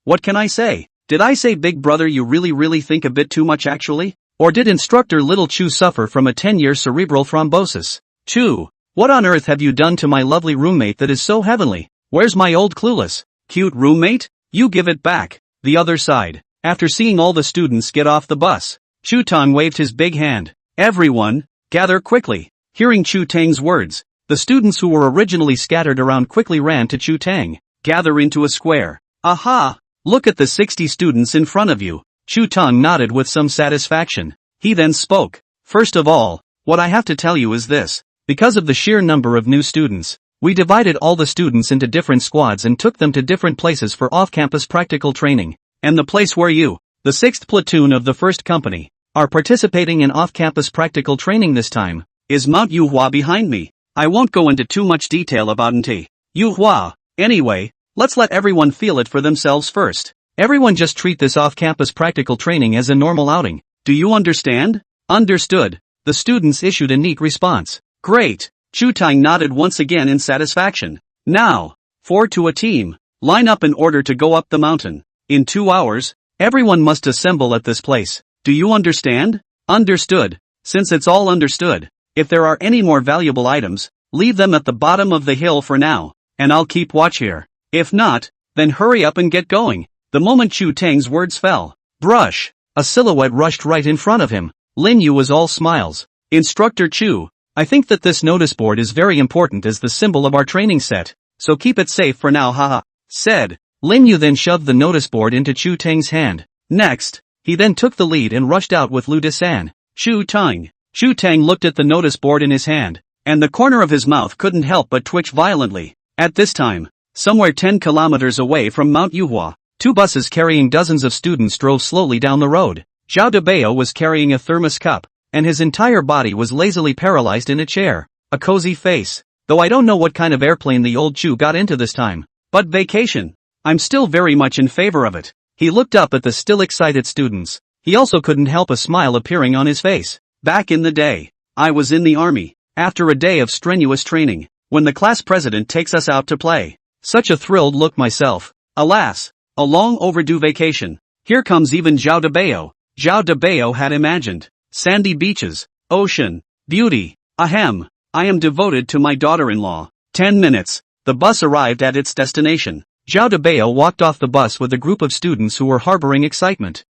What can I say? Did I say big brother you really think a bit too much actually? Or did Instructor Little Chu suffer from a 10-year cerebral thrombosis? Chu, what on earth have you done to my lovely roommate that is so heavenly? Where's my old clueless, cute roommate? You give it back. The other side. After seeing all the students get off the bus, Chu Tang waved his big hand. "Everyone, gather quickly." Hearing Chu Tang's words, the students who were originally scattered around quickly ran to Chu Tang. "Gather into a square." "Aha! Look at the 60 students in front of you." Chu Tang nodded with some satisfaction. He then spoke. "First of all, what I have to tell you is this. Because of the sheer number of new students, we divided all the students into different squads and took them to different places for off-campus practical training. And the place where you, the 6th platoon of the 1st company, are participating in off-campus practical training this time, is Mount Yuhua behind me. I won't go into too much detail about Nt. Yuhua. Anyway, let's let everyone feel it for themselves first. Everyone just treat this off-campus practical training as a normal outing. Do you understand?" "Understood." The students issued a neat response. "Great." Chu Tang nodded once again in satisfaction. "Now, 4 to a team, line up in order to go up the mountain. In 2 hours, everyone must assemble at this place. Do you understand?" "Understood." Since it's all understood, if there are any more valuable items, leave them at the bottom of the hill for now, and I'll keep watch here. If not, then hurry up and get going. The moment Chu Tang's words fell, brush, a silhouette rushed right in front of him. Lin Yu was all smiles. "Instructor Chu, I think that this notice board is very important as the symbol of our training set, so keep it safe for now, haha," said. Lin Yu then shoved the notice board into Chu Tang's hand. Next, he then took the lead and rushed out with Lu De-san. Chu Tang. Chu Tang looked at the notice board in his hand, and the corner of his mouth couldn't help but twitch violently. At this time, somewhere 10 kilometers away from Mount Yuhua, 2 buses carrying dozens of students drove slowly down the road. Zhao Debao was carrying a thermos cup, and his entire body was lazily paralyzed in a chair. A cozy face. Though I don't know what kind of airplane the old Chu got into this time, but vacation. I'm still very much in favor of it. He looked up at the still excited students. He also couldn't help a smile appearing on his face. Back in the day, I was in the army. After a day of strenuous training, when the class president takes us out to play. Such a thrilled look myself. Alas, a long overdue vacation. Here comes even Zhao Debao. Zhao Debao had imagined sandy beaches, ocean, beauty. Ahem, I am devoted to my daughter-in-law. 10 minutes. The bus arrived at its destination. Zhao Debao walked off the bus with a group of students who were harboring excitement.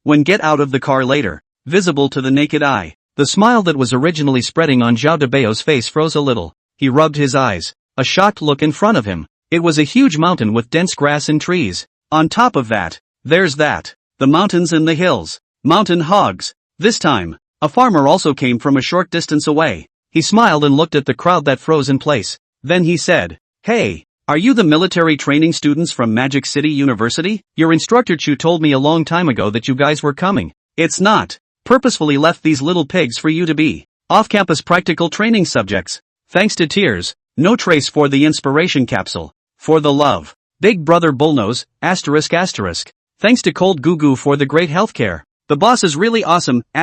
When get out of the car later, visible to the naked eye. The smile that was originally spreading on Zhao Debao's face froze a little. He rubbed his eyes. A shocked look in front of him. It was a huge mountain with dense grass and trees. On top of that, there's that. The mountains and the hills. Mountain hogs. This time, A farmer also came from a short distance away. He smiled and looked at the crowd that froze in place. Then he said, "Hey, are you the military training students from Magic City University? Your instructor Chu told me a long time ago that you guys were coming. It's not. Purposefully left these little pigs for you to be off-campus practical training subjects. Thanks to tears, no trace for the inspiration capsule. For the love. Big Brother Bullnose, ***. Thanks to Cold Goo Goo for the great healthcare. The boss is really awesome, ***.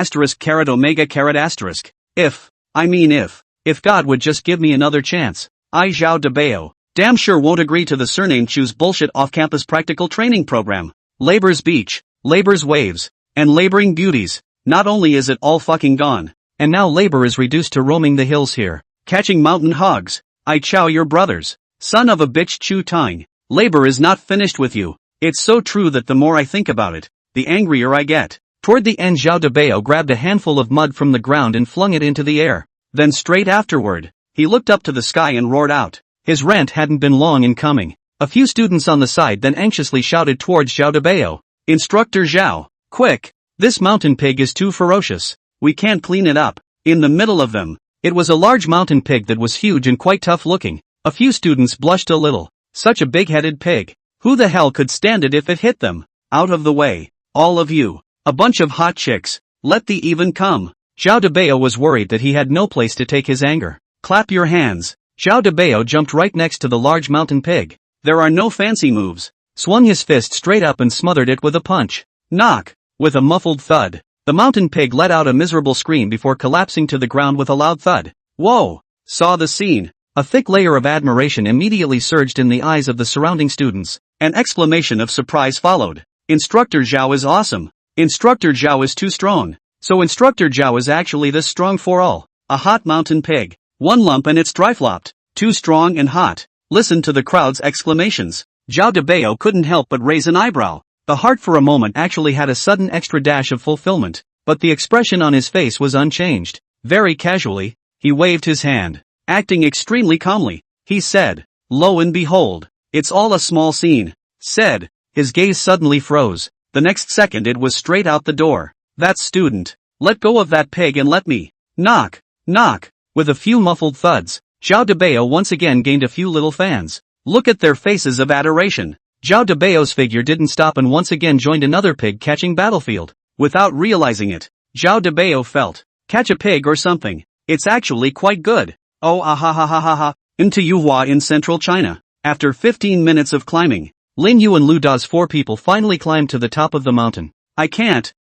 If God would just give me another chance. I Zhao de Bao. Damn sure won't agree to the surname Chu's bullshit off-campus practical training program. Labor's Beach, Labor's Waves, and Laboring Beauties. Not only is it all fucking gone, and now labor is reduced to roaming the hills here, catching mountain hogs. I chow your brothers. Son of a bitch Chu Tang. Labor is not finished with you. It's so true that the more I think about it, the angrier I get. Toward the end Zhao de Bao grabbed a handful of mud from the ground and flung it into the air. Then straight afterward, he looked up to the sky and roared out. His rant hadn't been long in coming. A few students on the side then anxiously shouted towards Zhao de Bao. Instructor Zhao, quick! This mountain pig is too ferocious. We can't clean it up. In the middle of them, it was a large mountain pig that was huge and quite tough looking. A few students blushed a little. Such a big-headed pig. Who the hell could stand it if it hit them? Out of the way. All of you. A bunch of hot chicks. Let the even come. Zhao de Bao was worried that he had no place to take his anger. Clap your hands. Zhao de Bao jumped right next to the large mountain pig. There are no fancy moves. Swung his fist straight up and smothered it with a punch. Knock. With a muffled thud, the mountain pig let out a miserable scream before collapsing to the ground with a loud thud. Whoa! Saw the scene. A thick layer of admiration immediately surged in the eyes of the surrounding students. An exclamation of surprise followed. Instructor Zhao is awesome. Instructor Zhao is too strong. So Instructor Zhao is actually this strong for all. A hot mountain pig. One lump and it's dry flopped. Too strong and hot. Listen to the crowd's exclamations. Zhao de Bao couldn't help but raise an eyebrow. The heart for a moment actually had a sudden extra dash of fulfillment, but the expression on his face was unchanged. Very casually, he waved his hand. Acting extremely calmly, he said, "Lo and behold, it's all a small scene." Said, his gaze suddenly froze. The next second it was straight out the door. That student, let go of that pig and let me. Knock, knock. With a few muffled thuds, Zhao de Bao once again gained a few little fans. Look at their faces of adoration. Zhao de Bao's figure didn't stop and once again joined another pig-catching battlefield. Without realizing it, Zhao de Bao felt, catch a pig or something. It's actually quite good. Oh ha. Into Yuhua in central China. After 15 minutes of climbing, Lin Yu and Lu Da's 4 people finally climbed to the top of the mountain. I can't.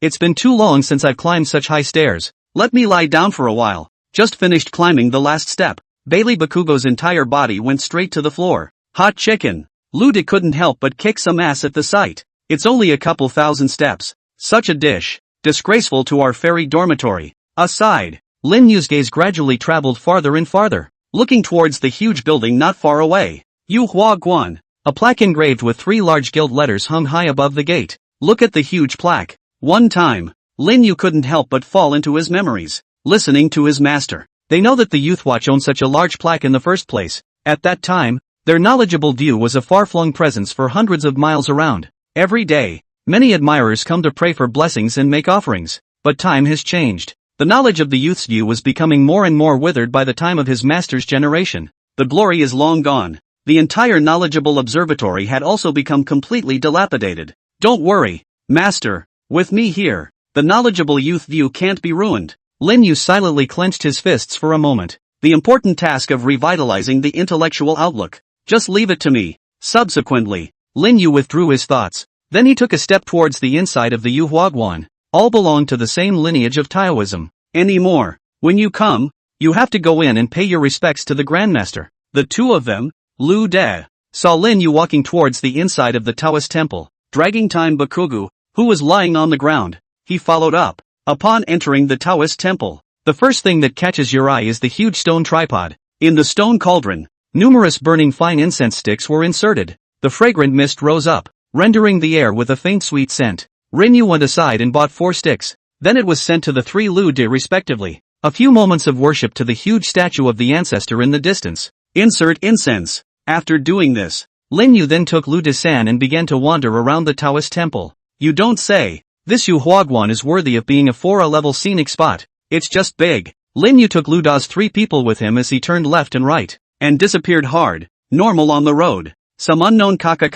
It's been too long since I've climbed such high stairs. Let me lie down for a while. Just finished climbing the last step. Bailey Bakugo's entire body went straight to the floor. Hot chicken. Lu Da couldn't help but kick some ass at the sight. It's only a couple thousand steps. Such a dish. Disgraceful to our fairy dormitory. Aside, Lin Yu's gaze gradually traveled farther and farther, looking towards the huge building not far away. Yu Hua Guan. A plaque engraved with 3 large gilt letters hung high above the gate. Look at the huge plaque. One time, Lin Yu couldn't help but fall into his memories, listening to his master. They know that the Youth Watch owned such a large plaque in the first place. At that time, their knowledgeable view was a far-flung presence for hundreds of miles around. Every day, many admirers come to pray for blessings and make offerings. But time has changed. The knowledge of the youth's view was becoming more and more withered by the time of his master's generation. The glory is long gone. The entire knowledgeable observatory had also become completely dilapidated. Don't worry, master. With me here, the knowledgeable youth view can't be ruined. Lin Yu silently clenched his fists for a moment. The important task of revitalizing the intellectual outlook. Just leave it to me. Subsequently, Lin Yu withdrew his thoughts. Then he took a step towards the inside of the Yu Huaguan. All belong to the same lineage of Taoism. Anymore, when you come, you have to go in and pay your respects to the Grandmaster. The two of them, Lu Da, saw Lin Yu walking towards the inside of the Taoist temple, dragging Time Bakugu, who was lying on the ground. He followed up. Upon entering the Taoist temple, the first thing that catches your eye is the huge stone tripod. In the stone cauldron, numerous burning fine incense sticks were inserted. The fragrant mist rose up, rendering the air with a faint sweet scent. Lin Yu went aside and bought 4 sticks. Then it was sent to the 3 Lu De respectively. A few moments of worship to the huge statue of the ancestor in the distance. Insert incense. After doing this, Lin Yu then took Lu De San and began to wander around the Taoist temple. You don't say. This Yu Huaguan is worthy of being a 4A-level scenic spot. It's just big. Lin Yu took Lu Da's 3 people with him as he turned left and right, and disappeared hard, normal on the road. Some unknown kaka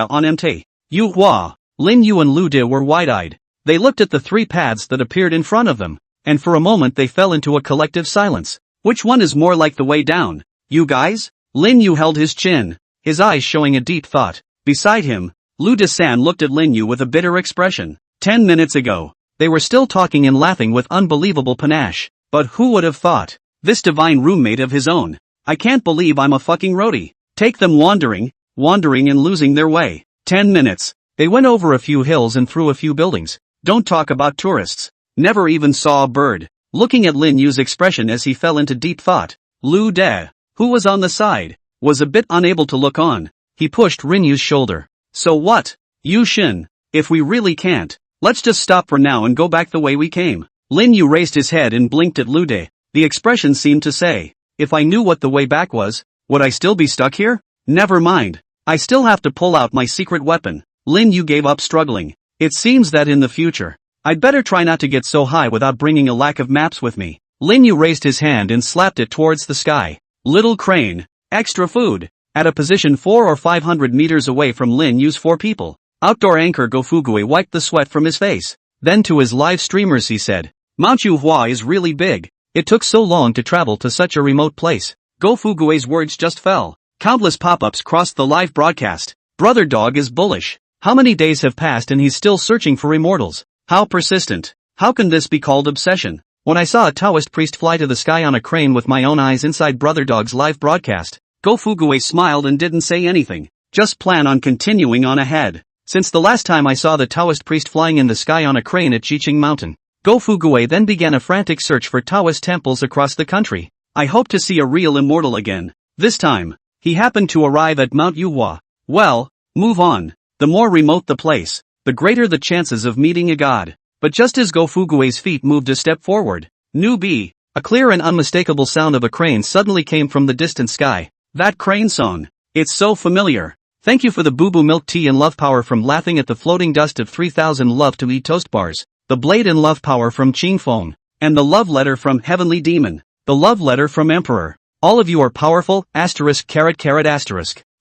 on MT. Yu Hua, Lin Yu and Lu De were wide-eyed. They looked at the 3 paths that appeared in front of them, and for a moment they fell into a collective silence. Which one is more like the way down? You guys? Lin Yu held his chin, his eyes showing a deep thought. Beside him, Lu De-san looked at Lin Yu with a bitter expression. 10 minutes ago, they were still talking and laughing with unbelievable panache. But who would have thought? This divine roommate of his own. I can't believe I'm a fucking roadie. Take them wandering and losing their way. 10 minutes. They went over a few hills and through a few buildings. Don't talk about tourists. Never even saw a bird. Looking at Lin Yu's expression as he fell into deep thought, Lu De, who was on the side, was a bit unable to look on. He pushed Rin Yu's shoulder. So what? Yu Shin, if we really can't, let's just stop for now and go back the way we came. Lin Yu raised his head and blinked at Lu De. The expression seemed to say, if I knew what the way back was, would I still be stuck here? Never mind. I still have to pull out my secret weapon. Lin Yu gave up struggling. It seems that in the future, I'd better try not to get so high without bringing a lack of maps with me. Lin Yu raised his hand and slapped it towards the sky. Little crane. Extra food. At a position 400 or 500 meters away from Lin Yu's 4 people, outdoor anchor Go Fugue wiped the sweat from his face. Then to his live streamers he said, Mount Yu Hua is really big. It took so long to travel to such a remote place. Go Fugue's words just fell. Countless pop-ups crossed the live broadcast. Brother Dog is bullish. How many days have passed and he's still searching for immortals? How persistent? How can this be called obsession? When I saw a Taoist priest fly to the sky on a crane with my own eyes inside Brother Dog's live broadcast, Go Fugue smiled and didn't say anything. Just plan on continuing on ahead. Since the last time I saw the Taoist priest flying in the sky on a crane at Jiqing Mountain, Go Fugue then began a frantic search for Taoist temples across the country. I hope to see a real immortal again. This time, he happened to arrive at Mount Yuhua. Well, move on. The more remote the place, the greater the chances of meeting a god. But just as Go Fugue's feet moved a step forward, a clear and unmistakable sound of a crane suddenly came from the distant sky. That crane song. It's so familiar. Thank you for the boo-boo milk tea and love power from laughing at the floating dust of 3000 love to eat toast bars. The blade and love power from Ching Fong. And the love letter from Heavenly Demon. The love letter from Emperor. All of you are powerful, ******.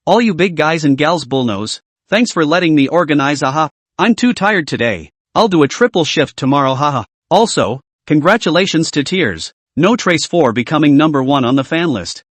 All you big guys and gals bullnose. Thanks for letting me organize haha. I'm too tired today. I'll do a triple shift tomorrow haha. Also, congratulations to Tears. No Trace 4 becoming number 1 on the fan list.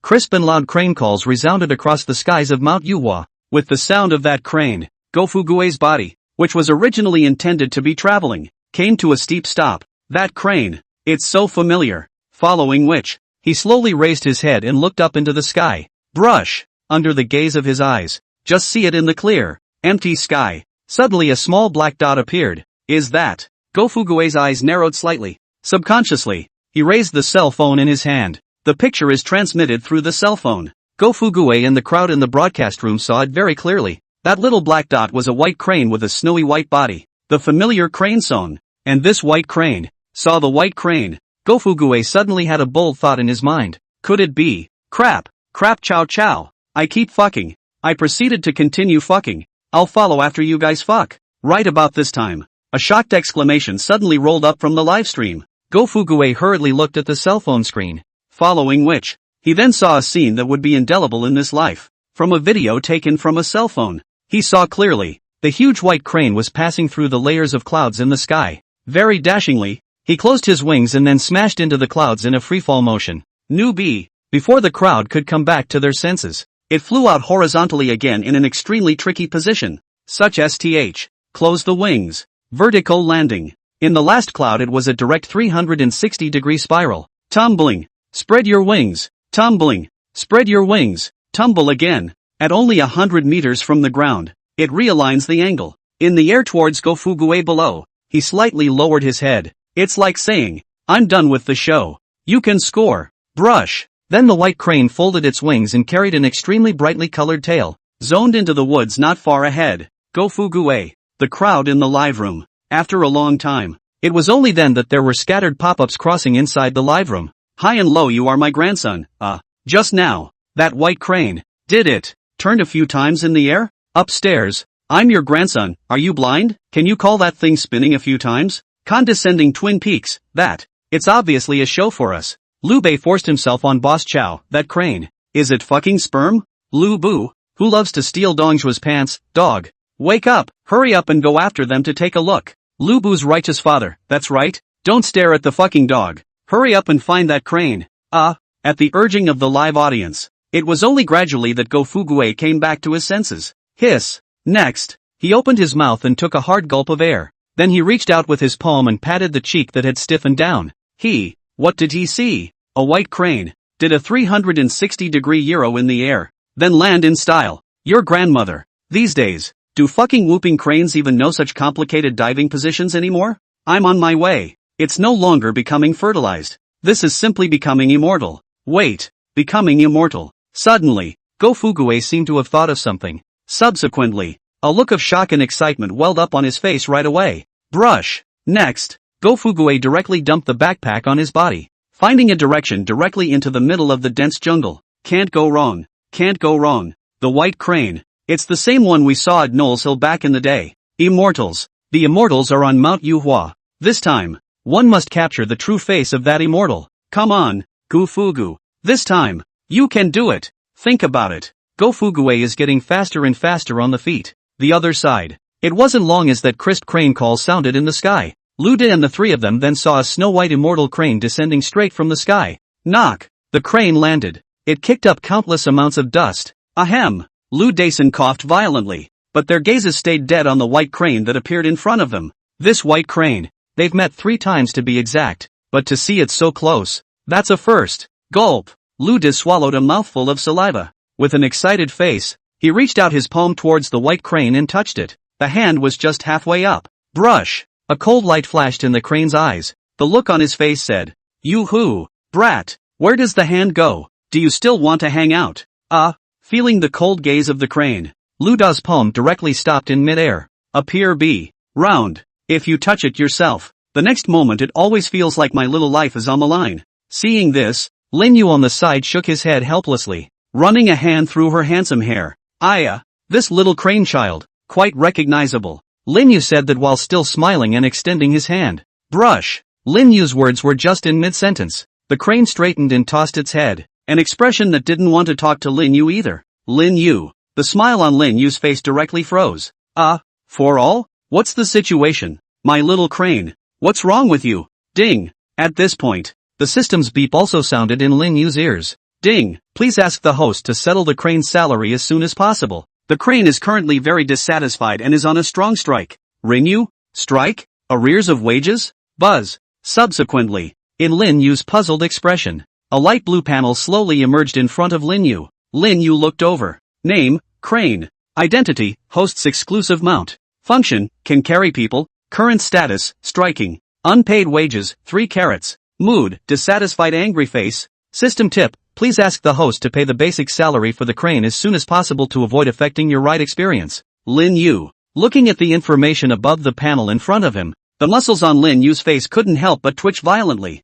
Crisp and loud crane calls resounded across the skies of Mount Yuhua. With the sound of that crane, Go Fugue's body, which was originally intended to be traveling, came to a steep stop. That crane. It's so familiar. Following which, he slowly raised his head and looked up into the sky. Brush. Under the gaze of his eyes. Just see it in the clear, empty sky. Suddenly a small black dot appeared. Is that? Go Fugue's eyes narrowed slightly. Subconsciously, he raised the cell phone in his hand. The picture is transmitted through the cell phone. Go Fugue and the crowd in the broadcast room saw it very clearly. That little black dot was a white crane with a snowy white body. The familiar crane song. And this white crane saw the white crane. Go Fugue suddenly had a bold thought in his mind. Could it be? Crap chow chow. I keep fucking. I proceeded to continue fucking. I'll follow after you guys fuck. Right about this time, a shocked exclamation suddenly rolled up from the live stream. Go Fugue hurriedly looked at the cell phone screen. Following which, he then saw a scene that would be indelible in this life. From a video taken from a cell phone, he saw clearly, the huge white crane was passing through the layers of clouds in the sky. Very dashingly, he closed his wings and then smashed into the clouds in a freefall motion. Before the crowd could come back to their senses, it flew out horizontally again in an extremely tricky position. Such STH. Close the wings. Vertical landing. In the last cloud it was a direct 360-degree spiral. Tumbling. Spread your wings. Tumbling. Spread your wings. Tumble again. At only 100 meters from the ground, it realigns the angle. In the air towards Go Fugue below, he slightly lowered his head. It's like saying, I'm done with the show. You can score. Brush. Then the white crane folded its wings and carried an extremely brightly colored tail, zoned into the woods not far ahead. Go Fugue. The crowd in the live room. After a long time, it was only then that there were scattered pop-ups crossing inside the live room. High and low you are my grandson. Just now, that white crane, did it, turned a few times in the air? Upstairs, I'm your grandson, are you blind? Can you call that thing spinning a few times? Condescending Twin Peaks, that. It's obviously a show for us. Liu Bei forced himself on Boss Chow, that crane. Is it fucking sperm? Lu Bu, who loves to steal Dongzhua's pants, dog. Wake up, hurry up and go after them to take a look. Lu Bu's righteous father, that's right. Don't stare at the fucking dog. Hurry up and find that crane. At the urging of the live audience. It was only gradually that Go Fugue came back to his senses. Hiss. Next, he opened his mouth and took a hard gulp of air. Then he reached out with his palm and patted the cheek that had stiffened down. What did he see? A white crane. Did a 360-degree gyro in the air. Then land in style. Your grandmother. These days, do fucking whooping cranes even know such complicated diving positions anymore? I'm on my way. It's no longer becoming fertilized. This is simply becoming immortal. Wait. Becoming immortal. Suddenly, Go Fugue seemed to have thought of something. Subsequently, a look of shock and excitement welled up on his face right away. Brush. Next, Go Fugue directly dumped the backpack on his body, finding a direction directly into the middle of the dense jungle. Can't go wrong. Can't go wrong. The white crane. It's the same one we saw at Knowles Hill back in the day. Immortals. The immortals are on Mount Yuhua. This time, one must capture the true face of that immortal. Come on, Go Fugue. This time, you can do it. Think about it. Go Fugue is getting faster and faster on the feet. The other side. It wasn't long as that crisp crane call sounded in the sky. Lu De and the three of them then saw a snow-white immortal crane descending straight from the sky. Knock. The crane landed. It kicked up countless amounts of dust. Ahem. Lu Dason coughed violently. But their gazes stayed dead on the white crane that appeared in front of them. This white crane. They've met 3 times to be exact. But to see it so close. That's a first. Gulp. Lu De swallowed a mouthful of saliva. With an excited face, he reached out his palm towards the white crane and touched it. The hand was just halfway up. Brush. A cold light flashed in the crane's eyes. The look on his face said, "You-hoo, brat, where does the hand go? Do you still want to hang out?" Feeling the cold gaze of the crane, Lu Da's palm directly stopped in midair. Appear B. Round. If you touch it yourself, the next moment it always feels like my little life is on the line. Seeing this, Lin Yu on the side shook his head helplessly, running a hand through her handsome hair. This little crane child, quite recognizable. Lin Yu said that while still smiling and extending his hand. Brush. Lin Yu's words were just in mid-sentence. The crane straightened and tossed its head, an expression that didn't want to talk to Lin Yu either. Lin Yu. The smile on Lin Yu's face directly froze. For all? What's the situation? My little crane. What's wrong with you? Ding. At this point, the system's beep also sounded in Lin Yu's ears. Ding. Please ask the host to settle the crane's salary as soon as possible. The crane is currently very dissatisfied and is on a strong strike. Renew? Strike? Arrears of wages? Buzz. Subsequently, in Lin Yu's puzzled expression, a light blue panel slowly emerged in front of Lin Yu. Lin Yu looked over. Name, Crane. Identity, host's exclusive mount. Function, can carry people. Current status, striking. Unpaid wages, 3 carats. Mood, dissatisfied angry face. System tip, please ask the host to pay the basic salary for the crane as soon as possible to avoid affecting your ride experience. Lin Yu. Looking at the information above the panel in front of him, the muscles on Lin Yu's face couldn't help but twitch violently.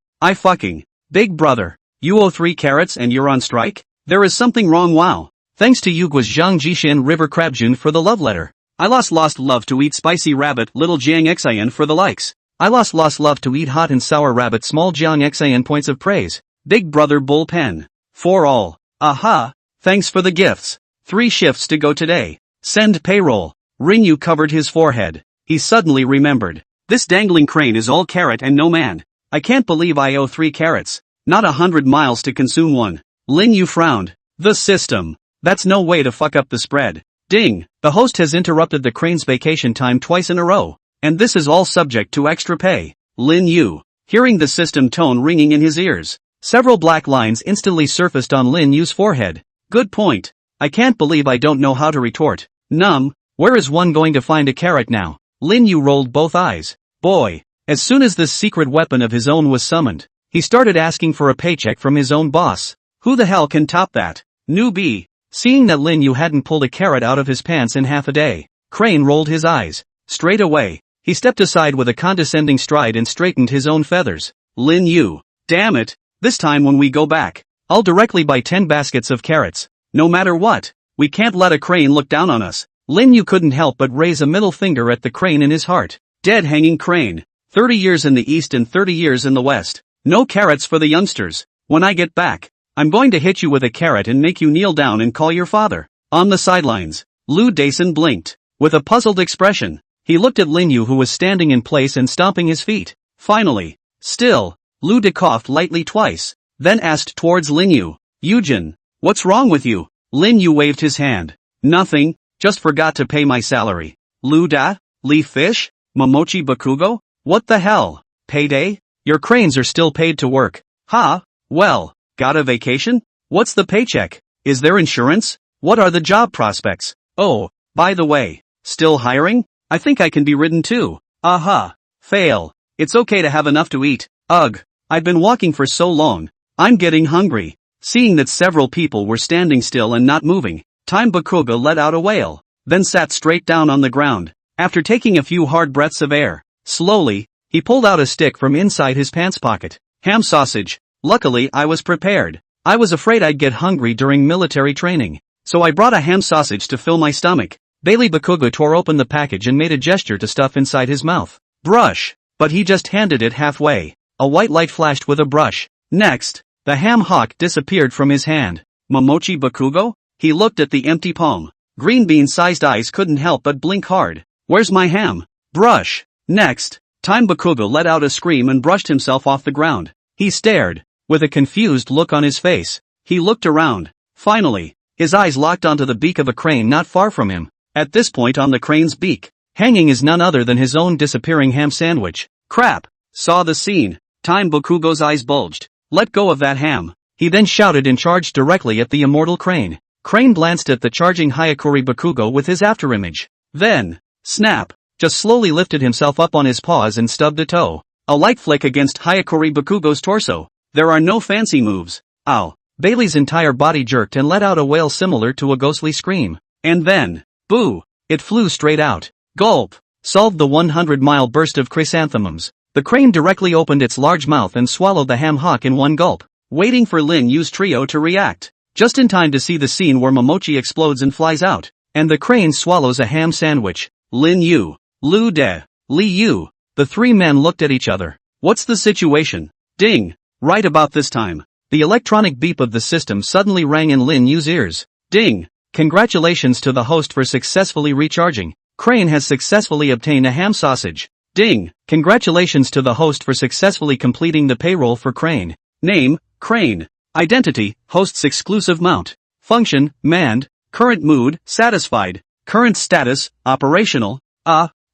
Big brother. You owe 3 carats and you're on strike? There is something wrong. Wow. Thanks to Yugua's Zhang Jishin River Crabjun for the love letter. I lost love to eat spicy rabbit little Jiang Xian for the likes. I lost love to eat hot and sour rabbit small Jiang Xian points of praise. Big brother bull pen. For all. Aha. Thanks for the gifts. 3 shifts to go today. Send payroll. Rinyu covered his forehead. He suddenly remembered. This dangling crane is all carrot and no man. I can't believe I owe 3 carats. Not 100 miles to consume 1. Lin Yu frowned. The system. That's no way to fuck up the spread. Ding. The host has interrupted the crane's vacation time twice in a row. And this is all subject to extra pay. Lin Yu. Hearing the system tone ringing in his ears. Several black lines instantly surfaced on Lin Yu's forehead. Good point. I can't believe I don't know how to retort. Where is one going to find a carrot now? Lin Yu rolled both eyes. Boy. As soon as this secret weapon of his own was summoned, he started asking for a paycheck from his own boss. Who the hell can top that? Newbie. Seeing that Lin Yu hadn't pulled a carrot out of his pants in half a day, Crane rolled his eyes. Straight away, he stepped aside with a condescending stride and straightened his own feathers. Lin Yu. Damn it. This time when we go back, I'll directly buy 10 baskets of carrots. No matter what, we can't let a crane look down on us. Lin Yu couldn't help but raise a middle finger at the crane in his heart. Dead hanging crane. 30 years in the east and 30 years in the west. No carrots for the youngsters. When I get back, I'm going to hit you with a carrot and make you kneel down and call your father. On the sidelines, Lu Dason blinked. With a puzzled expression, he looked at Lin Yu, who was standing in place and stomping his feet. Finally, still, Lu De coughed lightly twice, then asked towards Lin Yu, Yujin, what's wrong with you? Lin Yu waved his hand. Nothing, just forgot to pay my salary. Lu Da? Leaf fish? Momochi Bakugo? What the hell? Payday? Your cranes are still paid to work. Ha? Well, got a vacation? What's the paycheck? Is there insurance? What are the job prospects? Oh, by the way, still hiring? I think I can be ridden too. Aha. Fail. It's okay to have enough to eat. Ugh. I've been walking for so long. I'm getting hungry. Seeing that several people were standing still and not moving, Time Bakugo let out a wail, then sat straight down on the ground. After taking a few hard breaths of air, slowly, he pulled out a stick from inside his pants pocket. Ham sausage. Luckily I was prepared. I was afraid I'd get hungry during military training, so I brought a ham sausage to fill my stomach. Bailey Bakugo tore open the package and made a gesture to stuff inside his mouth. Brush. But he just handed it halfway. A white light flashed with a brush. Next, the ham hock disappeared from his hand. Momochi Bakugo? He looked at the empty palm. Green bean-sized eyes couldn't help but blink hard. Where's my ham? Brush. Next, Time Bakugo let out a scream and brushed himself off the ground. He stared, with a confused look on his face. He looked around. Finally, his eyes locked onto the beak of a crane not far from him. At this point on the crane's beak, hanging is none other than his own disappearing ham sandwich. Crap. Saw the scene. Time Bakugo's eyes bulged. Let go of that ham. He then shouted and charged directly at the immortal crane. Crane glanced at the charging Hayakuri Bakugo with his afterimage. Then, snap, just slowly lifted himself up on his paws and stubbed a toe. A light flick against Hayakuri Bakugo's torso. There are no fancy moves. Ow. Bailey's entire body jerked and let out a wail similar to a ghostly scream. And then, boo, it flew straight out. Gulp. Solved the 100-mile burst of chrysanthemums. The crane directly opened its large mouth and swallowed the ham hock in one gulp, waiting for Lin Yu's trio to react. Just in time to see the scene where Momochi explodes and flies out, and the crane swallows a ham sandwich. Lin Yu, Lu De, Li Yu. The three men looked at each other. What's the situation? Ding. Right about this time, the electronic beep of the system suddenly rang in Lin Yu's ears. Ding. Congratulations to the host for successfully recharging. Crane has successfully obtained a ham sausage. Ding. Congratulations to the host for successfully completing the payroll for Crane. Name, Crane. Identity, host's exclusive mount. Function, manned. Current mood, satisfied. Current status, operational.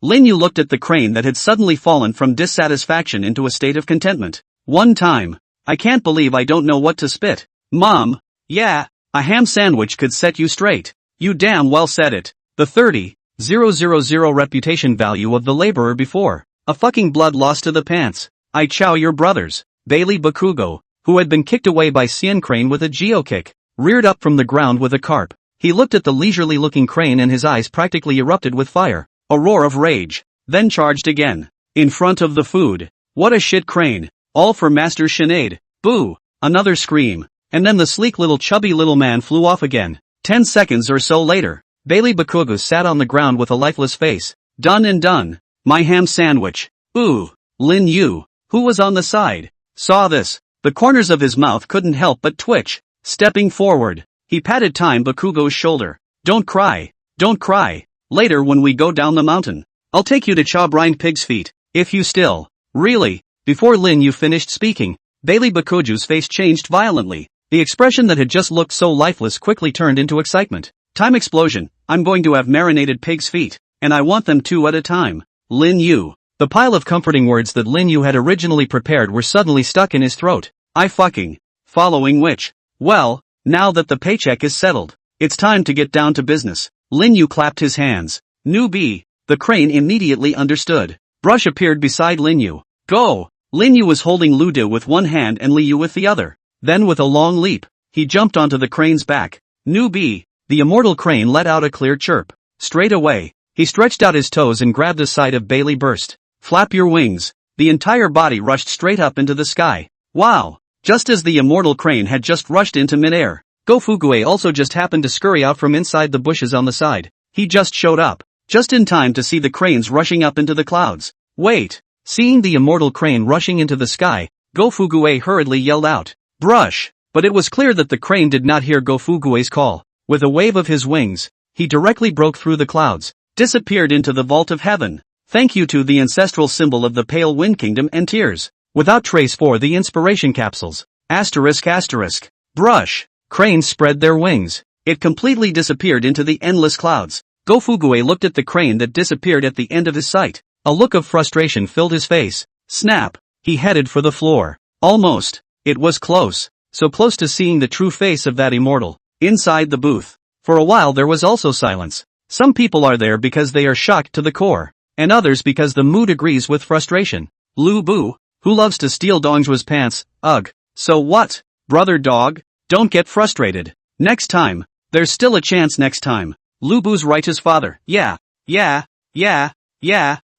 Lin Yu looked at the crane that had suddenly fallen from dissatisfaction into a state of contentment. One time. I can't believe I don't know what to spit. Mom. Yeah, a ham sandwich could set you straight. You damn well said it. The 30,000 reputation value of the laborer before. A fucking blood loss to the pants. I chow your brothers. Bailey Bakugo, who had been kicked away by Cien Crane with a geo-kick, reared up from the ground with a carp. He looked at the leisurely-looking crane and his eyes practically erupted with fire. A roar of rage. Then charged again. In front of the food. What a shit crane. All for Master Sinead. Boo. Another scream. And then the sleek little chubby little man flew off again. 10 seconds or so later, Bailey Bakugo sat on the ground with a lifeless face. Done and done. My ham sandwich. Ooh. Lin Yu, who was on the side, saw this. The corners of his mouth couldn't help but twitch. Stepping forward, he patted Time Bakugo's shoulder. Don't cry. Don't cry. Later when we go down the mountain, I'll take you to Chaw-Brined Pig's Feet. If you still. Really. Before Lin Yu finished speaking, Bailey Bakugo's face changed violently. The expression that had just looked so lifeless quickly turned into excitement. Time explosion. I'm going to have marinated pig's feet, and I want them 2 at a time. Lin Yu. The pile of comforting words that Lin Yu had originally prepared were suddenly stuck in his throat. I fucking. Following which. Well, now that the paycheck is settled, it's time to get down to business. Lin Yu clapped his hands. Newbie. The crane immediately understood. Brush appeared beside Lin Yu. Go. Lin Yu was holding Lu De with one hand and Li Yu with the other. Then with a long leap, he jumped onto the crane's back. Newbie. The immortal crane let out a clear chirp. Straight away, he stretched out his toes and grabbed the side of Bailey burst. Flap your wings. The entire body rushed straight up into the sky. Wow. Just as the immortal crane had just rushed into midair, Go Fugue also just happened to scurry out from inside the bushes on the side. He just showed up, just in time to see the cranes rushing up into the clouds. Wait! Seeing the immortal crane rushing into the sky, Go-Fuguei hurriedly yelled out, "Brush!" But it was clear that the crane did not hear Go-Fuguei's call. With a wave of his wings, he directly broke through the clouds, disappeared into the vault of heaven. Thank you to the ancestral symbol of the Pale Wind Kingdom and tears. Without trace for the inspiration capsules. ***. Brush. Cranes spread their wings. It completely disappeared into the endless clouds. Go-Fuguei looked at the crane that disappeared at the end of his sight. A look of frustration filled his face. Snap. He headed for the floor. Almost. It was close. So close to seeing the true face of that immortal. Inside the booth. For a while there was also silence. Some people are there because they are shocked to the core. And others because the mood agrees with frustration. Lu Bu, who loves to steal Dongzhua's pants, ugh. So what? Brother dog? Don't get frustrated. Next time. There's still a chance next time. Lu Bu's righteous father. Yeah.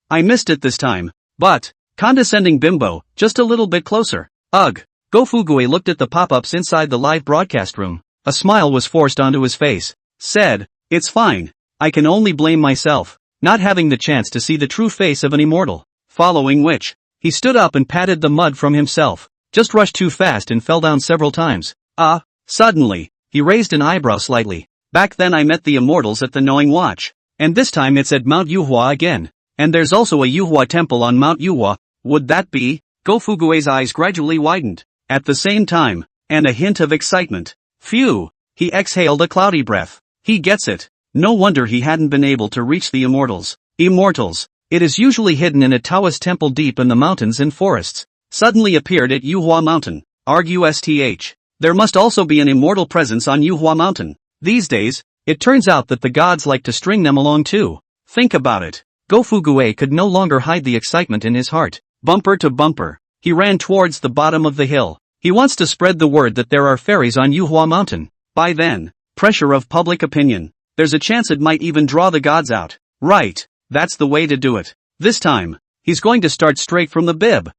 I missed it this time. But. Condescending bimbo, just a little bit closer. Ugh. Go-Fuguei looked at the pop-ups inside the live broadcast room. A smile was forced onto his face. Said, "It's fine. I can only blame myself. Not having the chance to see the true face of an immortal." Following which, he stood up and patted the mud from himself. Just rushed too fast and fell down several times. Suddenly, he raised an eyebrow slightly. Back then I met the immortals at the Knowing Watch. And this time it's at Mount Yuhua again. And there's also a Yuhua temple on Mount Yuhua. Would that be? Go-Fuguei's eyes gradually widened. At the same time, and a hint of excitement. Phew! He exhaled a cloudy breath. He gets it. No wonder he hadn't been able to reach the immortals. Immortals. It is usually hidden in a Taoist temple deep in the mountains and forests. Suddenly appeared at Yuhua Mountain. Argue-STH. There must also be an immortal presence on Yuhua Mountain. These days, it turns out that the gods like to string them along too. Think about it. Go-Fuguei could no longer hide the excitement in his heart. Bumper to bumper, he ran towards the bottom of the hill. He wants to spread the word that there are fairies on Yuhua Mountain. By then, pressure of public opinion. There's a chance it might even draw the gods out. Right, that's the way to do it. This time, he's going to start straight from the bib.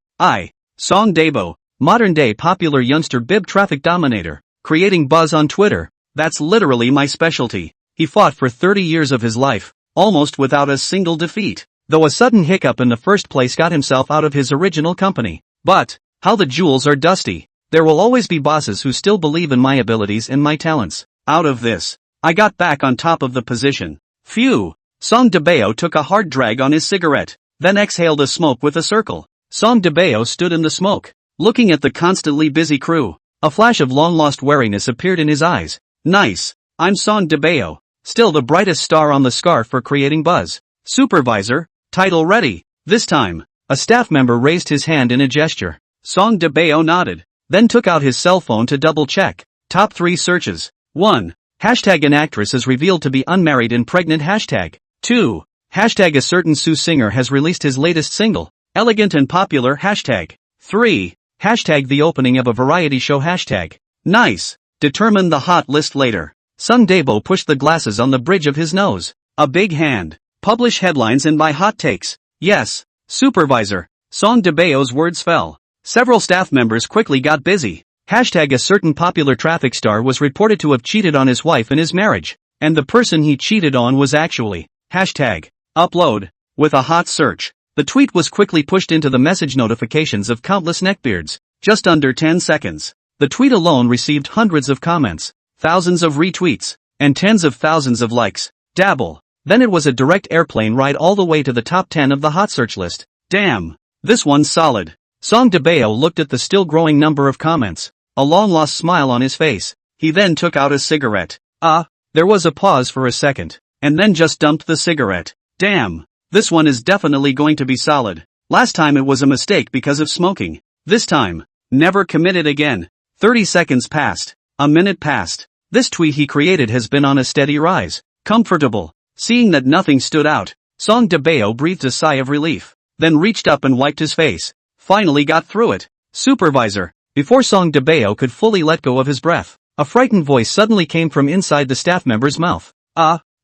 Song Debo, modern-day popular youngster bib traffic dominator, creating buzz on Twitter. That's literally my specialty. He fought for 30 years of his life, almost without a single defeat. Though a sudden hiccup in the first place got himself out of his original company. But, how the jewels are dusty. There will always be bosses who still believe in my abilities and my talents. Out of this, I got back on top of the position. Phew! Song Debeo took a hard drag on his cigarette, then exhaled a smoke with a circle. Song Debeo stood in the smoke, looking at the constantly busy crew. A flash of long-lost wariness appeared in his eyes. Nice. I'm Song Debeo, still the brightest star on the scarf for creating buzz. Supervisor, title ready. This time, a staff member raised his hand in a gesture. Song Debeo nodded, then took out his cell phone to double-check. Top 3 searches. 1. Hashtag an actress is revealed to be unmarried and pregnant. Hashtag. 2. Hashtag a certain Sue singer has released his latest single. Elegant and popular. Hashtag. 3. Hashtag the opening of a variety show. Hashtag. Nice. Determine the hot list later. Sung Debo pushed the glasses on the bridge of his nose. A big hand. Publish headlines and buy hot takes. Yes. Supervisor. Song Debeo's words fell. Several staff members quickly got busy. Hashtag a certain popular traffic star was reported to have cheated on his wife in his marriage. And the person he cheated on was actually. Hashtag. Upload. With a hot search. The tweet was quickly pushed into the message notifications of countless neckbeards. Just under 10 seconds. The tweet alone received hundreds of comments, thousands of retweets, and tens of thousands of likes. Dabble. Then it was a direct airplane ride all the way to the top 10 of the hot search list. Damn. This one's solid. Song Debeo looked at the still growing number of comments. A long-lost smile on his face. He then took out a cigarette. There was a pause for a second. And then just dumped the cigarette. Damn. This one is definitely going to be solid. Last time it was a mistake because of smoking. This time, never commit it again. 30 seconds passed. A minute passed. This tweet he created has been on a steady rise. Comfortable. Seeing that nothing stood out, Song Debeo breathed a sigh of relief, then reached up and wiped his face. Finally got through it. Supervisor. Before Song Debeo could fully let go of his breath, a frightened voice suddenly came from inside the staff member's mouth.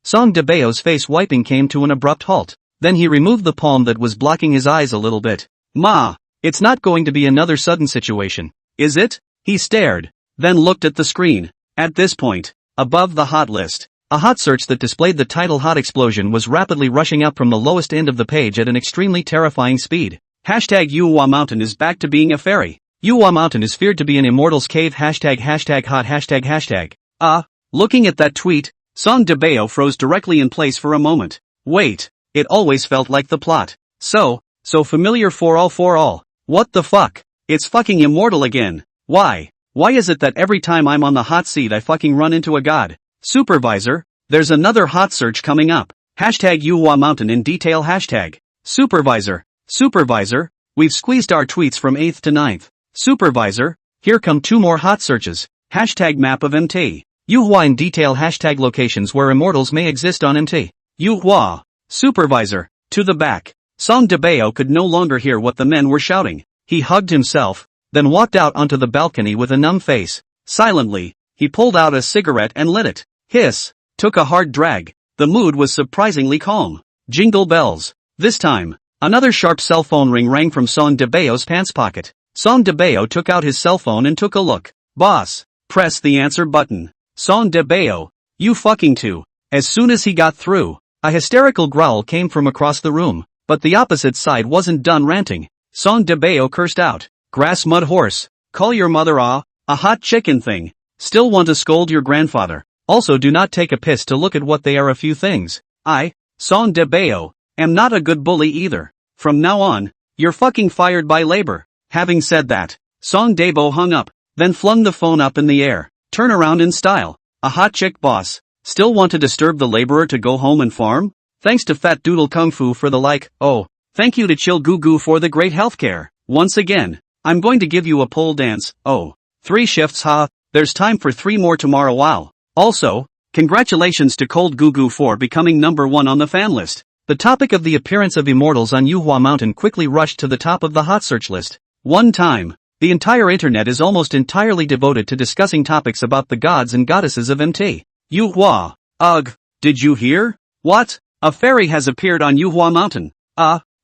Song Debeo's face wiping came to an abrupt halt. Then he removed the palm that was blocking his eyes a little bit. Ma, it's not going to be another sudden situation, is it? He stared, then looked at the screen. At this point, above the hot list, A hot search that displayed the title Hot Explosion was rapidly rushing up from the lowest end of the page at an extremely terrifying speed. Hashtag Yuhua Mountain is back to being a fairy. Yuhua Mountain is feared to be an immortal's cave. Hashtag hot hashtag. Looking at that tweet, Song DeBeo froze directly in place for a moment. Wait, it always felt like the plot. So familiar for all. What the fuck? It's fucking immortal again. Why is it that every time I'm on the hot seat I fucking run into a god? Supervisor, there's another hot search coming up. Hashtag Yuhua Mountain in detail. Hashtag Supervisor, we've squeezed our tweets from 8th to 9th. Supervisor, here come 2 more hot searches. Hashtag map of MT. Yuhua in detail. Hashtag locations where immortals may exist on MT. Yuhua. Supervisor, to the back. Song DeBeo could no longer hear what the men were shouting. He hugged himself, then walked out onto the balcony with a numb face. Silently, he pulled out a cigarette and lit it. Hiss. Took a hard drag. The mood was surprisingly calm. Jingle bells. This time, another sharp cell phone ring rang from Song DeBeo's pants pocket. Song DeBeo took out his cell phone and took a look. Boss. Press the answer button. Song DeBeo. You fucking too. As soon as he got through, a hysterical growl came from across the room, but the opposite side wasn't done ranting. Song DeBeo cursed out. Grass mud horse. Call your mother a hot chicken thing. Still want to scold your grandfather. Also do not take a piss to look at what they are. A few things. I, Song DeBeo, am not a good bully either. From now on, you're fucking fired by labor. Having said that, Song DeBeo hung up, then flung the phone up in the air. Turn around in style. A hot chick boss. Still want to disturb the laborer to go home and farm? Thanks to Fat Doodle Kung Fu for the like. Oh, thank you to Chill Goo Goo for the great healthcare. Once again, I'm going to give you a pole dance. Oh, 3 shifts there's time for 3 more tomorrow. Wow. Also, congratulations to Cold Goo Goo for becoming number 1 on the fan list. The topic of the appearance of immortals on Yuhua Mountain quickly rushed to the top of the hot search list. One time, the entire internet is almost entirely devoted to discussing topics about the gods and goddesses of MT. Yuhua. Ugh, did you hear? What? A fairy has appeared on Yuhua Mountain.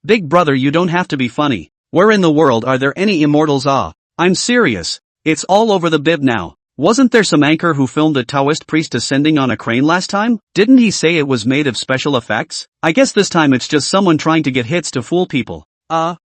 Big brother, you don't have to be funny. Where in the world are there any immortals? I'm serious. It's all over the bib now. Wasn't there some anchor who filmed a Taoist priest ascending on a crane last time? Didn't he say it was made of special effects? I guess this time it's just someone trying to get hits to fool people.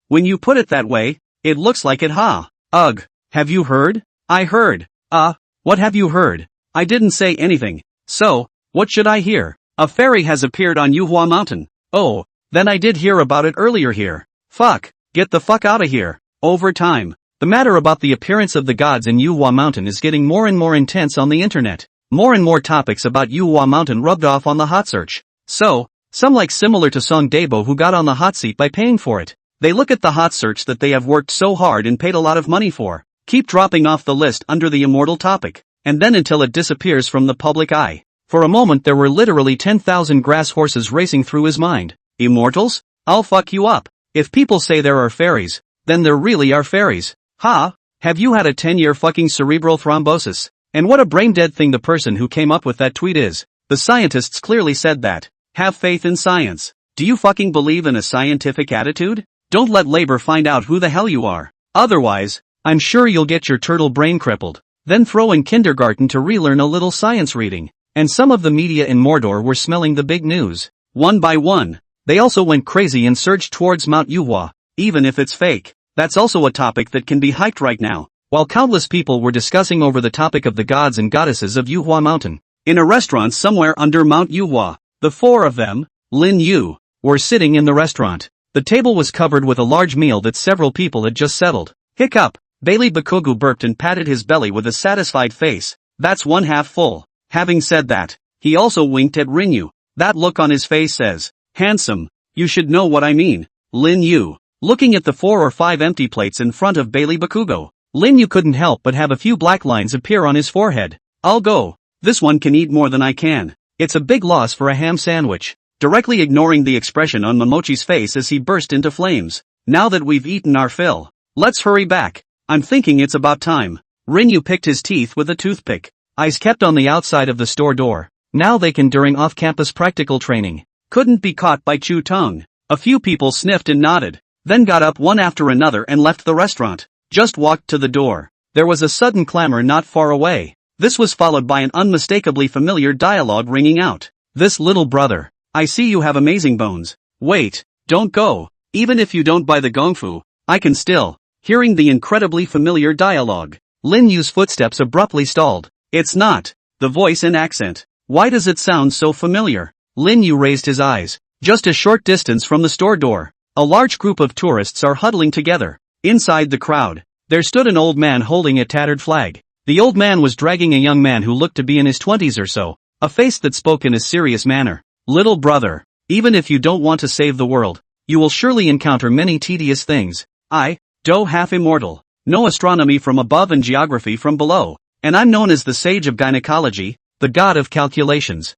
When you put it that way, it looks like it. Ugh. Have you heard? I heard. What have you heard? I didn't say anything. So, what should I hear? A fairy has appeared on Yuhua Mountain. Oh, then I did hear about it earlier here. Fuck. Get the fuck out of here. Over time, the matter about the appearance of the gods in Yuhua Mountain is getting more and more intense on the internet. More and more topics about Yuhua Mountain rubbed off on the hot search. So, some like similar to Song DeBeo who got on the hot seat by paying for it. They look at the hot search that they have worked so hard and paid a lot of money for, keep dropping off the list under the immortal topic, and then until it disappears from the public eye. For a moment there were literally 10,000 grass horses racing through his mind. Immortals? I'll fuck you up. If people say there are fairies, then there really are fairies. Have you had a 10-year fucking cerebral thrombosis? And what a brain-dead thing the person who came up with that tweet is. The scientists clearly said that. Have faith in science. Do you fucking believe in a scientific attitude? Don't let labor find out who the hell you are. Otherwise, I'm sure you'll get your turtle brain crippled. Then throw in kindergarten to relearn a little science reading. And some of the media in Mordor were smelling the big news. One by one, they also went crazy and surged towards Mount Yuhua, even if it's fake. That's also a topic that can be hiked right now. While countless people were discussing over the topic of the gods and goddesses of Yuhua Mountain. In a restaurant somewhere under Mount Yuhua, the 4 of them, Lin Yu, were sitting in the restaurant. The table was covered with a large meal that several people had just settled. Hiccup. Bailey Bakugu burped and patted his belly with a satisfied face. That's 1/2 full. Having said that, he also winked at Rinyu. That look on his face says, handsome. You should know what I mean. Lin Yu. Looking at the 4 or 5 empty plates in front of Bailey Bakugo, Lin Yu couldn't help but have a few black lines appear on his forehead. I'll go. This one can eat more than I can. It's a big loss for a ham sandwich. Directly ignoring the expression on Momochi's face as he burst into flames. Now that we've eaten our fill, let's hurry back. I'm thinking it's about time. Rinyu picked his teeth with a toothpick. Eyes kept on the outside of the store door. Now they can during off-campus practical training. Couldn't be caught by Chu Tongue. A few people sniffed and nodded, then got up one after another and left the restaurant. Just walked to the door. There was a sudden clamor not far away. This was followed by an unmistakably familiar dialogue ringing out. This little brother. I see you have amazing bones. Wait, don't go. Even if you don't buy the gongfu, I can still. Hearing the incredibly familiar dialogue, Lin Yu's footsteps abruptly stalled. It's not. The voice and accent. Why does it sound so familiar? Lin Yu raised his eyes. Just a short distance from the store door, a large group of tourists are huddling together. Inside the crowd, there stood an old man holding a tattered flag. The old man was dragging a young man who looked to be in his 20s or so, a face that spoke in a serious manner. Little brother, even if you don't want to save the world, you will surely encounter many tedious things. I, Do half immortal, know astronomy from above and geography from below, and I'm known as the sage of gynecology, the god of calculations.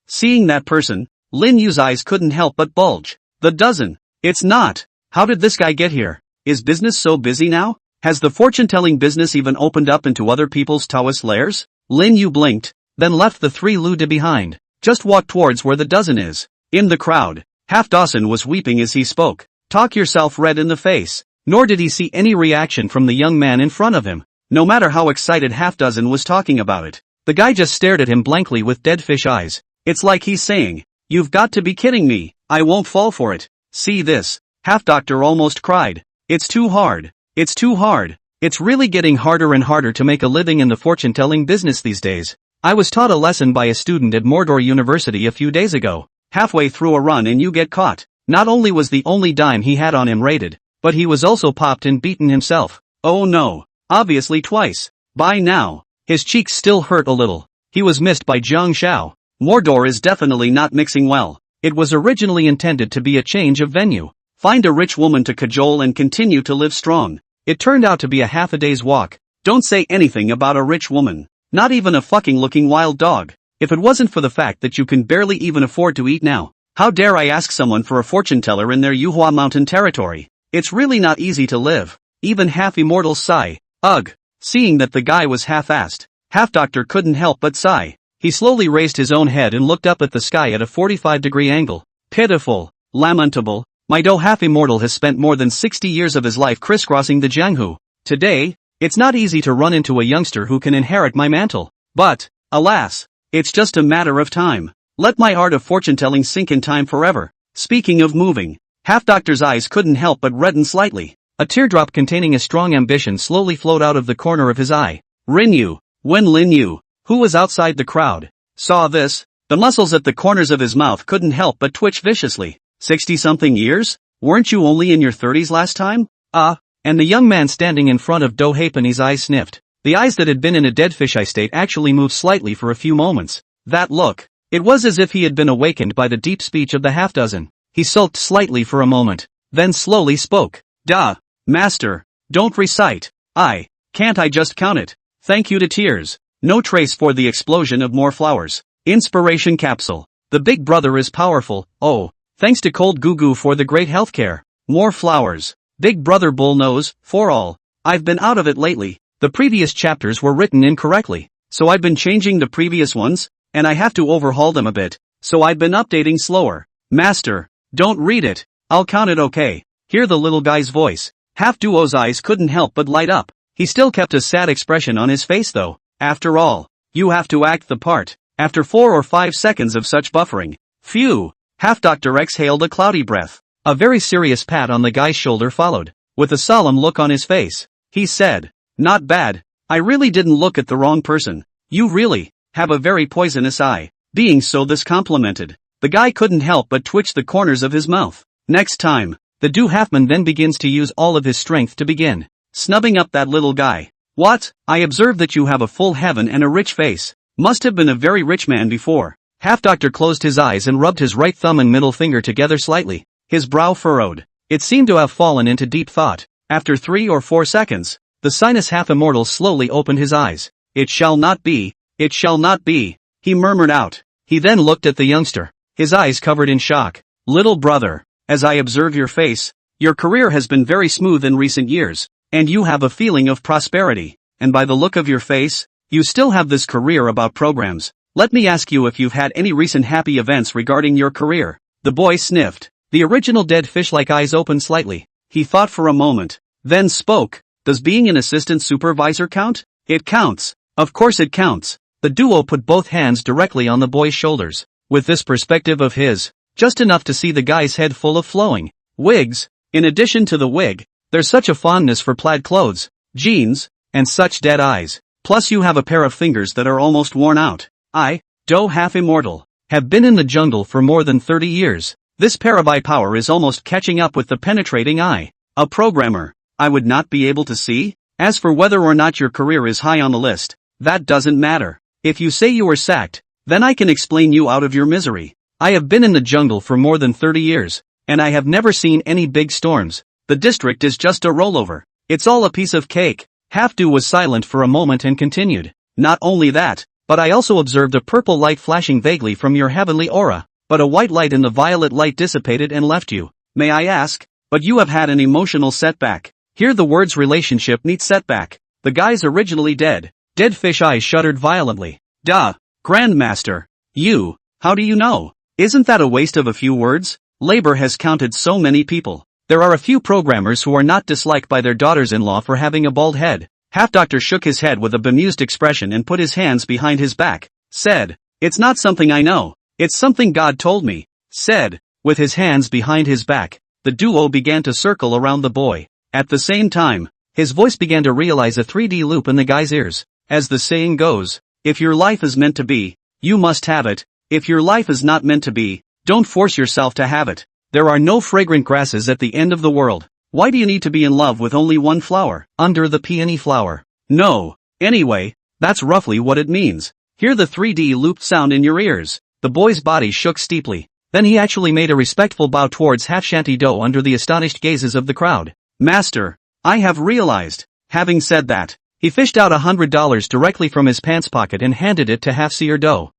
Seeing that person, Lin Yu's eyes couldn't help but bulge. The dozen. It's not. How did this guy get here? Is business so busy now? Has the fortune-telling business even opened up into other people's Taoist lairs? Lin Yu blinked, then left the three Luda behind. Just walked towards where the dozen is. In the crowd, Half Dawson was weeping as he spoke. Talk yourself red in the face. Nor did he see any reaction from the young man in front of him. No matter how excited Half Dozen was talking about it, the guy just stared at him blankly with dead fish eyes. It's like he's saying, "You've got to be kidding me, I won't fall for it." See this? Half Doctor almost cried. It's too hard. It's too hard. It's really getting harder and harder to make a living in the fortune-telling business these days. I was taught a lesson by a student at Mordor University a few days ago. Halfway through a run and you get caught. Not only was the only dime he had on him raided, but he was also popped and beaten himself. Oh no. Obviously twice. By now, his cheeks still hurt a little. He was missed by Jiang Shao. Mordor is definitely not mixing well. It was originally intended to be a change of venue. Find a rich woman to cajole and continue to live strong. It turned out to be a half a day's walk. Don't say anything about a rich woman. Not even a fucking looking wild dog. If it wasn't for the fact that you can barely even afford to eat now, how dare I ask someone for a fortune teller in their Yuhua mountain territory? It's really not easy to live. Even half-immortals sigh. Ugh. Seeing that the guy was half-assed, Half-Doctor couldn't help but sigh. He slowly raised his own head and looked up at the sky at a 45-degree angle. Pitiful. Lamentable. My Do half-immortal has spent more than 60 years of his life crisscrossing the Jianghu. Today, it's not easy to run into a youngster who can inherit my mantle. But, alas, it's just a matter of time. Let my art of fortune-telling sink in time forever. Speaking of moving, Half-Doctor's eyes couldn't help but redden slightly. A teardrop containing a strong ambition slowly flowed out of the corner of his eye. Rinyu. When Lin Yu, who was outside the crowd, saw this, the muscles at the corners of his mouth couldn't help but twitch viciously. 60-something years? Weren't you only in your 30s last time? And the young man standing in front of Do Halfpenny's eyes sniffed. The eyes that had been in a dead fisheye state actually moved slightly for a few moments. That look. It was as if he had been awakened by the deep speech of the half-dozen. He sulked slightly for a moment, then slowly spoke. Duh. Master, don't recite. Can't I just count it? Thank you to tears. No trace for the explosion of more flowers. Inspiration capsule. The big brother is powerful. Oh, thanks to Cold Goo Goo for the great healthcare. More flowers. Big brother bullnose, for all. I've been out of it lately. The previous chapters were written incorrectly, so I've been changing the previous ones, and I have to overhaul them a bit, so I've been updating slower. Master, don't read it. I'll count it okay. Hear the little guy's voice. Half Duo's eyes couldn't help but light up. He still kept a sad expression on his face though. After all, you have to act the part. After 4 or 5 seconds of such buffering. Phew. Half-Doctor exhaled a cloudy breath. A very serious pat on the guy's shoulder followed. With a solemn look on his face, he said, "Not bad. I really didn't look at the wrong person. You really have a very poisonous eye." Being so this complimented, the guy couldn't help but twitch the corners of his mouth. Next time, the Do Halfman then begins to use all of his strength to begin snubbing up that little guy. What? I observe that you have a full heaven and a rich face. Must have been a very rich man before. Half-Doctor closed his eyes and rubbed his right thumb and middle finger together slightly. His brow furrowed. It seemed to have fallen into deep thought. After 3 or 4 seconds, the sinus half-immortal slowly opened his eyes. It shall not be. It shall not be. He murmured out. He then looked at the youngster, his eyes covered in shock. Little brother, as I observe your face, your career has been very smooth in recent years, and you have a feeling of prosperity, and by the look of your face, you still have this career about programs. Let me ask you if you've had any recent happy events regarding your career. The boy sniffed. The original dead fish-like eyes opened slightly. He thought for a moment, then spoke. Does being an assistant supervisor count? It counts. Of course it counts. The duo put both hands directly on the boy's shoulders. With this perspective of his, just enough to see the guy's head full of flowing wigs. In addition to the wig, there's such a fondness for plaid clothes, jeans, and such dead eyes. Plus you have a pair of fingers that are almost worn out. I, Do half immortal, have been in the jungle for more than 30 years. This pair of eye power is almost catching up with the penetrating eye. A programmer, I would not be able to see? As for whether or not your career is high on the list, that doesn't matter. If you say you were sacked, then I can explain you out of your misery. I have been in the jungle for more than 30 years, and I have never seen any big storms. The district is just a rollover. It's all a piece of cake. Half-Do was silent for a moment and continued. Not only that, but I also observed a purple light flashing vaguely from your heavenly aura, but a white light and the violet light dissipated and left you. May I ask? But you have had an emotional setback. Here the words relationship meet setback. The guy's originally dead. Dead fish eyes shuddered violently. Duh. Grandmaster. You. How do you know? Isn't that a waste of a few words? Labor has counted so many people. There are a few programmers who are not disliked by their daughters-in-law for having a bald head. Half-Doctor shook his head with a bemused expression and put his hands behind his back. Said, it's not something I know. It's something God told me. Said, with his hands behind his back, the duo began to circle around the boy. At the same time, his voice began to realize a 3D loop in the guy's ears. As the saying goes, if your life is meant to be, you must have it. If your life is not meant to be, don't force yourself to have it. There are no fragrant grasses at the end of the world. Why do you need to be in love with only one flower, under the peony flower? No. Anyway, that's roughly what it means. Hear the 3D looped sound in your ears. The boy's body shook steeply. Then he actually made a respectful bow towards Half-Do under the astonished gazes of the crowd. Master, I have realized. Having said that, he fished out $100 directly from his pants pocket and handed it to Half-Do.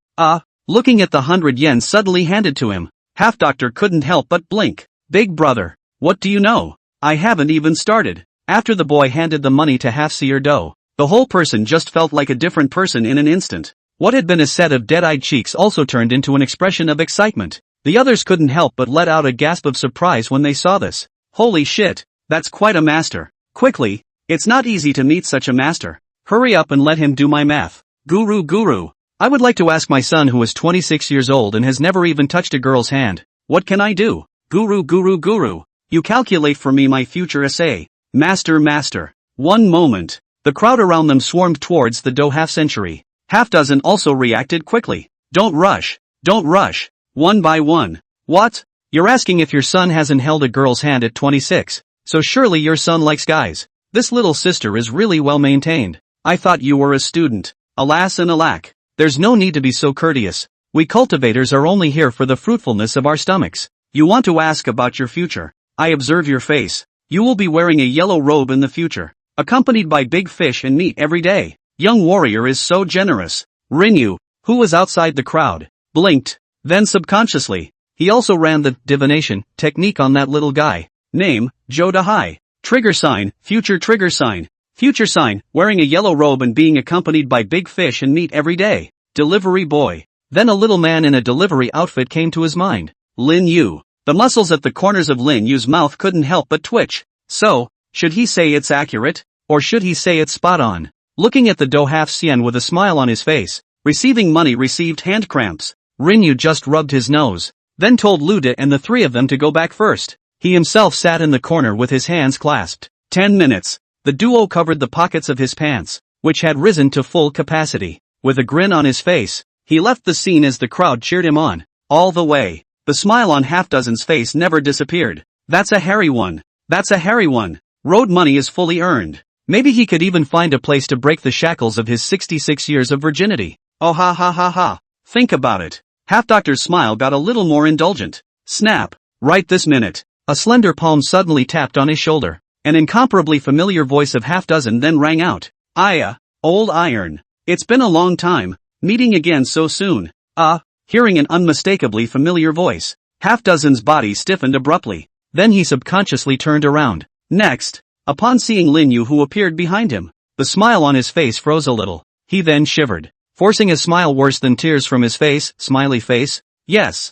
Looking at the 100 yen suddenly handed to him, Half-Doctor couldn't help but blink. Big brother, what do you know? I haven't even started. After the boy handed the money to Half-Do, the whole person just felt like a different person in an instant. What had been a set of dead-eyed cheeks also turned into an expression of excitement. The others couldn't help but let out a gasp of surprise when they saw this. Holy shit, that's quite a master. Quickly, it's not easy to meet such a master. Hurry up and let him do my math. Guru. I would like to ask my son who is 26 years old and has never even touched a girl's hand. What can I do? Guru. You calculate for me my future essay. Master. One moment. The crowd around them swarmed towards the Do half-century. Half-Dozen also reacted quickly. Don't rush. One by one. What? You're asking if your son hasn't held a girl's hand at 26. So surely your son likes guys. This little sister is really well maintained. I thought you were a student. Alas and alack. There's no need to be so courteous. We cultivators are only here for the fruitfulness of our stomachs. You want to ask about your future. I observe your face. You will be wearing a yellow robe in the future, accompanied by big fish and meat every day. Young warrior is so generous. Rinyu, who was outside the crowd, blinked. Then subconsciously, he also ran the divination technique on that little guy. Name, Joe Dahai. Trigger sign, future trigger sign. Future sign, wearing a yellow robe and being accompanied by big fish and meat every day. Delivery boy. Then a little man in a delivery outfit came to his mind. Lin Yu. The muscles at the corners of Lin Yu's mouth couldn't help but twitch. So, should he say it's accurate? Or should he say it's spot on? Looking at the Do half-cien with a smile on his face, receiving money received hand cramps. Rinyu just rubbed his nose, then told Luda and the three of them to go back first. He himself sat in the corner with his hands clasped. 10 minutes. The duo covered the pockets of his pants, which had risen to full capacity. With a grin on his face, he left the scene as the crowd cheered him on. All the way. The smile on Half-Dozen's face never disappeared. That's a hairy one. Road money is fully earned. Maybe he could even find a place to break the shackles of his 66 years of virginity. Oh ha. Think about it. Half-Doctor's smile got a little more indulgent. Snap. Right this minute. A slender palm suddenly tapped on his shoulder. An incomparably familiar voice of Half-Dozen then rang out. Aya, old iron. It's been a long time. Meeting again so soon. Hearing an unmistakably familiar voice, Half-Dozen's body stiffened abruptly. Then he subconsciously turned around. Next, upon seeing Lin Yu who appeared behind him, the smile on his face froze a little. He then shivered, forcing a smile worse than tears from his face. Smiley face. Yes.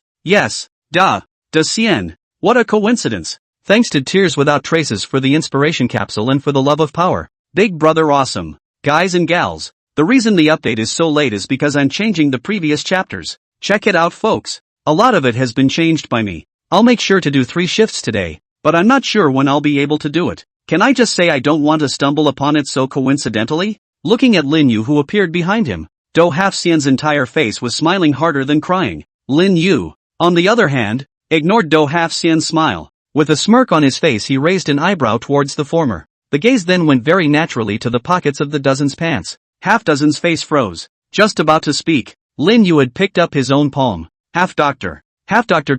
Da Cien. What a coincidence. Thanks to Tears Without Traces for the inspiration capsule and for the love of power. Big brother awesome. Guys and gals, The reason the update is so late is because I'm changing the previous chapters. Check it out, folks. A lot of it has been changed by me. I'll make sure to do 3 shifts today, but I'm not sure when I'll be able to do it. Can I just say I don't want to stumble upon it so coincidentally? Looking at Lin Yu who appeared behind him, Do Hafxian's entire face was smiling harder than crying. Lin Yu, on the other hand, ignored Do Hafxian's smile. With a smirk on his face he raised an eyebrow towards the former. The gaze then went very naturally to the pockets of the dozen's pants. Half-dozen's face froze. Just about to speak, Lin Yu had picked up his own palm. Half-doctor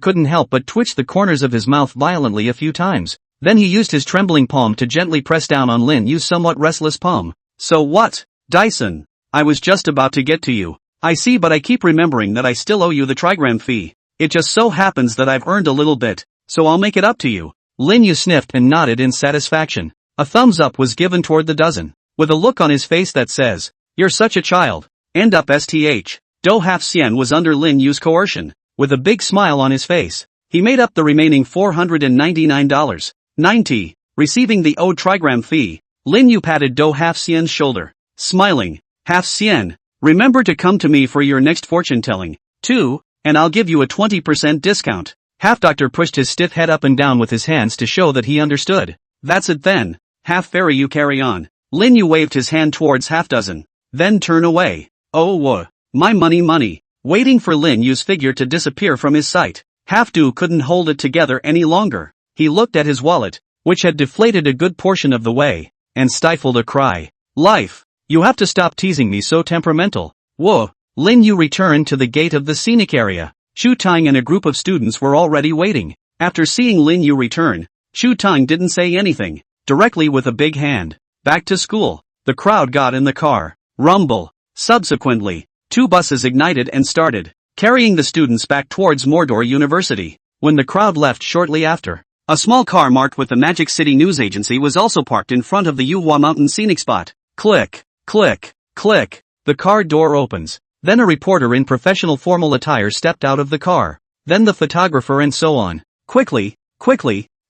couldn't help but twitch the corners of his mouth violently a few times. Then he used his trembling palm to gently press down on Lin Yu's somewhat restless palm. So what, Dyson? I was just about to get to you. I see, but I keep remembering that I still owe you the trigram fee. It just so happens that I've earned a little bit, so I'll make it up to you. Lin Yu sniffed and nodded in satisfaction. A thumbs up was given toward the dozen, with a look on his face that says, "You're such a child." End up STH. Do Hafxian was under Lin Yu's coercion. With a big smile on his face, he made up the remaining $499.90. Receiving the owed trigram fee, Lin Yu patted Do Hafxian's shoulder, smiling. Hafxian, remember to come to me for your next fortune-telling, too, and I'll give you a 20% discount. Half-doctor pushed his stiff head up and down with his hands to show that he understood. That's it then. Half-fairy, you carry on. Lin Yu waved his hand towards half-dozen. Then turn away. Oh, my money. Waiting for Lin Yu's figure to disappear from his sight, Half-do couldn't hold it together any longer. He looked at his wallet, which had deflated a good portion of the way, and stifled a cry. Life, you have to stop teasing me so temperamental. Whoa. Lin Yu returned to the gate of the scenic area. Shu Tang and a group of students were already waiting. After seeing Lin Yu return, Shu Tang didn't say anything, directly with a big hand. Back to school. The crowd got in the car. Rumble. Subsequently, 2 buses ignited and started, carrying the students back towards Mordor University. When the crowd left shortly after, a small car marked with the Magic City News Agency was also parked in front of the Yuhua Mountain scenic spot. Click, click, click. The car door opens. Then a reporter in professional formal attire stepped out of the car. Then the photographer and so on. Quickly,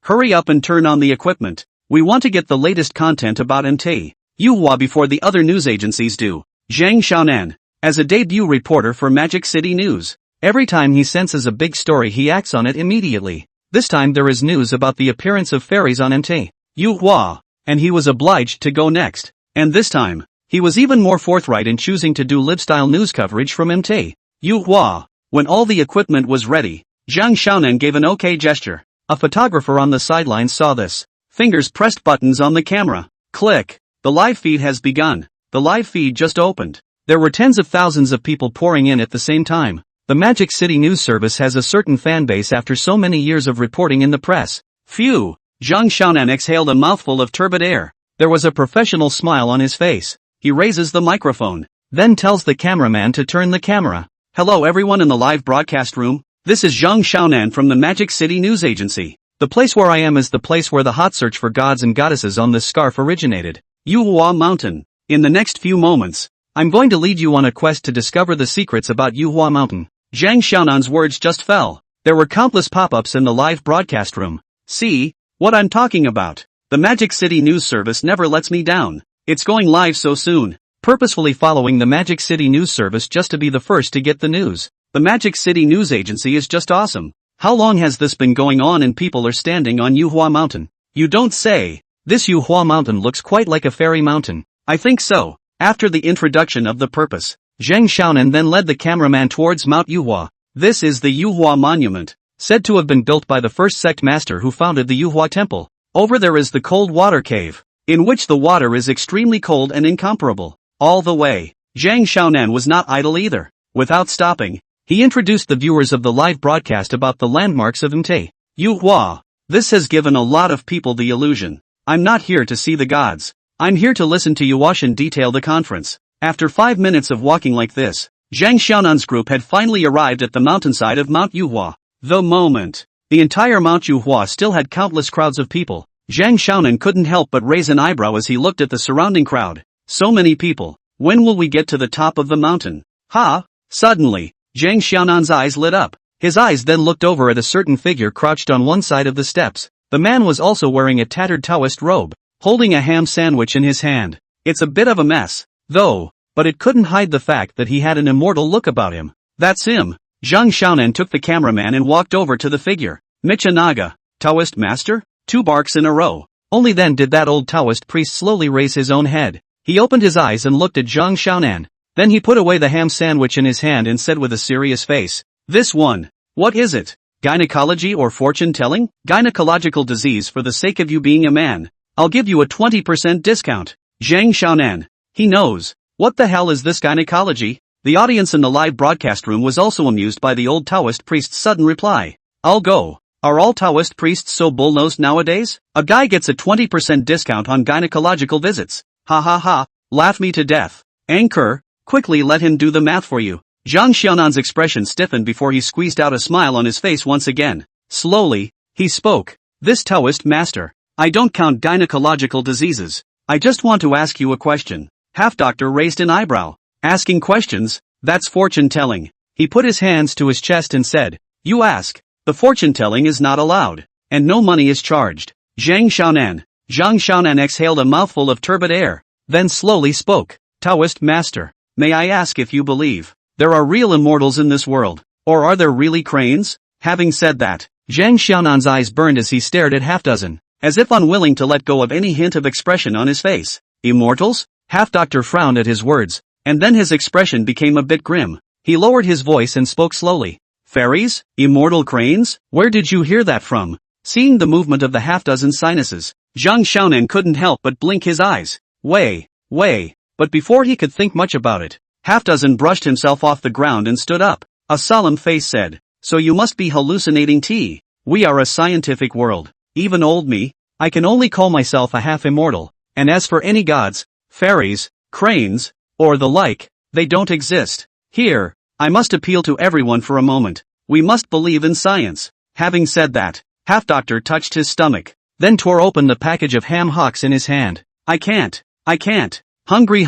hurry up and turn on the equipment. We want to get the latest content about MT Yuhua before the other news agencies do. Zhang Xiaonan, as a debut reporter for Magic City News, every time he senses a big story he acts on it immediately. This time there is news about the appearance of fairies on MT Yuhua, and he was obliged to go next. And this time, he was even more forthright in choosing to do live-style news coverage from MT Yuhua. When all the equipment was ready, Zhang Xiaonan gave an OK gesture. A photographer on the sidelines saw this. Fingers pressed buttons on the camera. Click. The live feed has begun. The live feed just opened. There were tens of thousands of people pouring in at the same time. The Magic City News Service has a certain fan base after so many years of reporting in the press. Phew. Zhang Xiaonan exhaled a mouthful of turbid air. There was a professional smile on his face. He raises the microphone, then tells the cameraman to turn the camera. Hello everyone in the live broadcast room. This is Zhang Xiaonan from the Magic City News Agency. The place where I am is the place where the hot search for gods and goddesses on this scarf originated. Yuhua Mountain. In the next few moments, I'm going to lead you on a quest to discover the secrets about Yuhua Mountain. Zhang Xiaonan's words just fell. There were countless pop-ups in the live broadcast room. See what I'm talking about? The Magic City News Service never lets me down. It's going live so soon. Purposefully following the Magic City News Service just to be the first to get the news. The Magic City News Agency is just awesome. How long has this been going on and people are standing on Yuhua Mountain? You don't say. This Yuhua Mountain looks quite like a fairy mountain. I think so. After the introduction of the purpose, Zhang Xiaonan then led the cameraman towards Mount Yuhua. This is the Yuhua Monument, said to have been built by the first sect master who founded the Yuhua Temple. Over there is the cold water cave, in which the water is extremely cold and incomparable. All the way, Zhang Xiaonan was not idle either. Without stopping, he introduced the viewers of the live broadcast about the landmarks of MT Yuhua. This has given a lot of people the illusion. I'm not here to see the gods. I'm here to listen to Yuashan detail the conference. After 5 minutes of walking like this, Zhang Xiaonan's group had finally arrived at the mountainside of Mount Yuhua. The moment. The entire Mount Yuhua still had countless crowds of people. Zhang Xiaonan couldn't help but raise an eyebrow as he looked at the surrounding crowd. So many people. When will we get to the top of the mountain? Ha! Suddenly, Zhang Xiaonan's eyes lit up. His eyes then looked over at a certain figure crouched on one side of the steps. The man was also wearing a tattered Taoist robe, holding a ham sandwich in his hand. It's a bit of a mess, though, but it couldn't hide the fact that he had an immortal look about him. That's him. Zhang Xiaonan took the cameraman and walked over to the figure. Michinaga, Taoist master? 2 barks in a row. Only then did that old Taoist priest slowly raise his own head. He opened his eyes and looked at Zhang Xiaonan. Then he put away the ham sandwich in his hand and said with a serious face, "This one. What is it? Gynecology or fortune-telling? Gynecological disease for the sake of you being a man. I'll give you a 20% discount." Zhang Xiaonan. He knows. What the hell is this gynecology? The audience in the live broadcast room was also amused by the old Taoist priest's sudden reply. I'll go. Are all Taoist priests so bull-nosed nowadays? A guy gets a 20% discount on gynecological visits. Ha ha ha, laugh me to death. Anchor, quickly let him do the math for you. Zhang Xiaonan's expression stiffened before he squeezed out a smile on his face once again. Slowly, he spoke. This Taoist master, I don't count gynecological diseases. I just want to ask you a question. Half-doctor raised an eyebrow. Asking questions, that's fortune-telling. He put his hands to his chest and said, You ask. The fortune-telling is not allowed. And no money is charged. Zhang Xiaonan exhaled a mouthful of turbid air, then slowly spoke. Taoist master, may I ask if you believe there are real immortals in this world, or are there really cranes? Having said that, Zhang Xiaonan's eyes burned as he stared at half-dozen, as if unwilling to let go of any hint of expression on his face. Immortals? Half-doctor frowned at his words, and then his expression became a bit grim. He lowered his voice and spoke slowly. Fairies? Immortal cranes? Where did you hear that from? Seeing the movement of the half-dozen sinuses, Zhang Xiaonan couldn't help but blink his eyes. Way. But before he could think much about it, half-dozen brushed himself off the ground and stood up. A solemn face said, So you must be hallucinating T. We are a scientific world. Even old me, I can only call myself a half-immortal. And as for any gods, fairies, cranes, or the like, they don't exist. Here, I must appeal to everyone for a moment. We must believe in science. Having said that, half-doctor touched his stomach, then tore open the package of ham hocks in his hand. I can't. Hungry.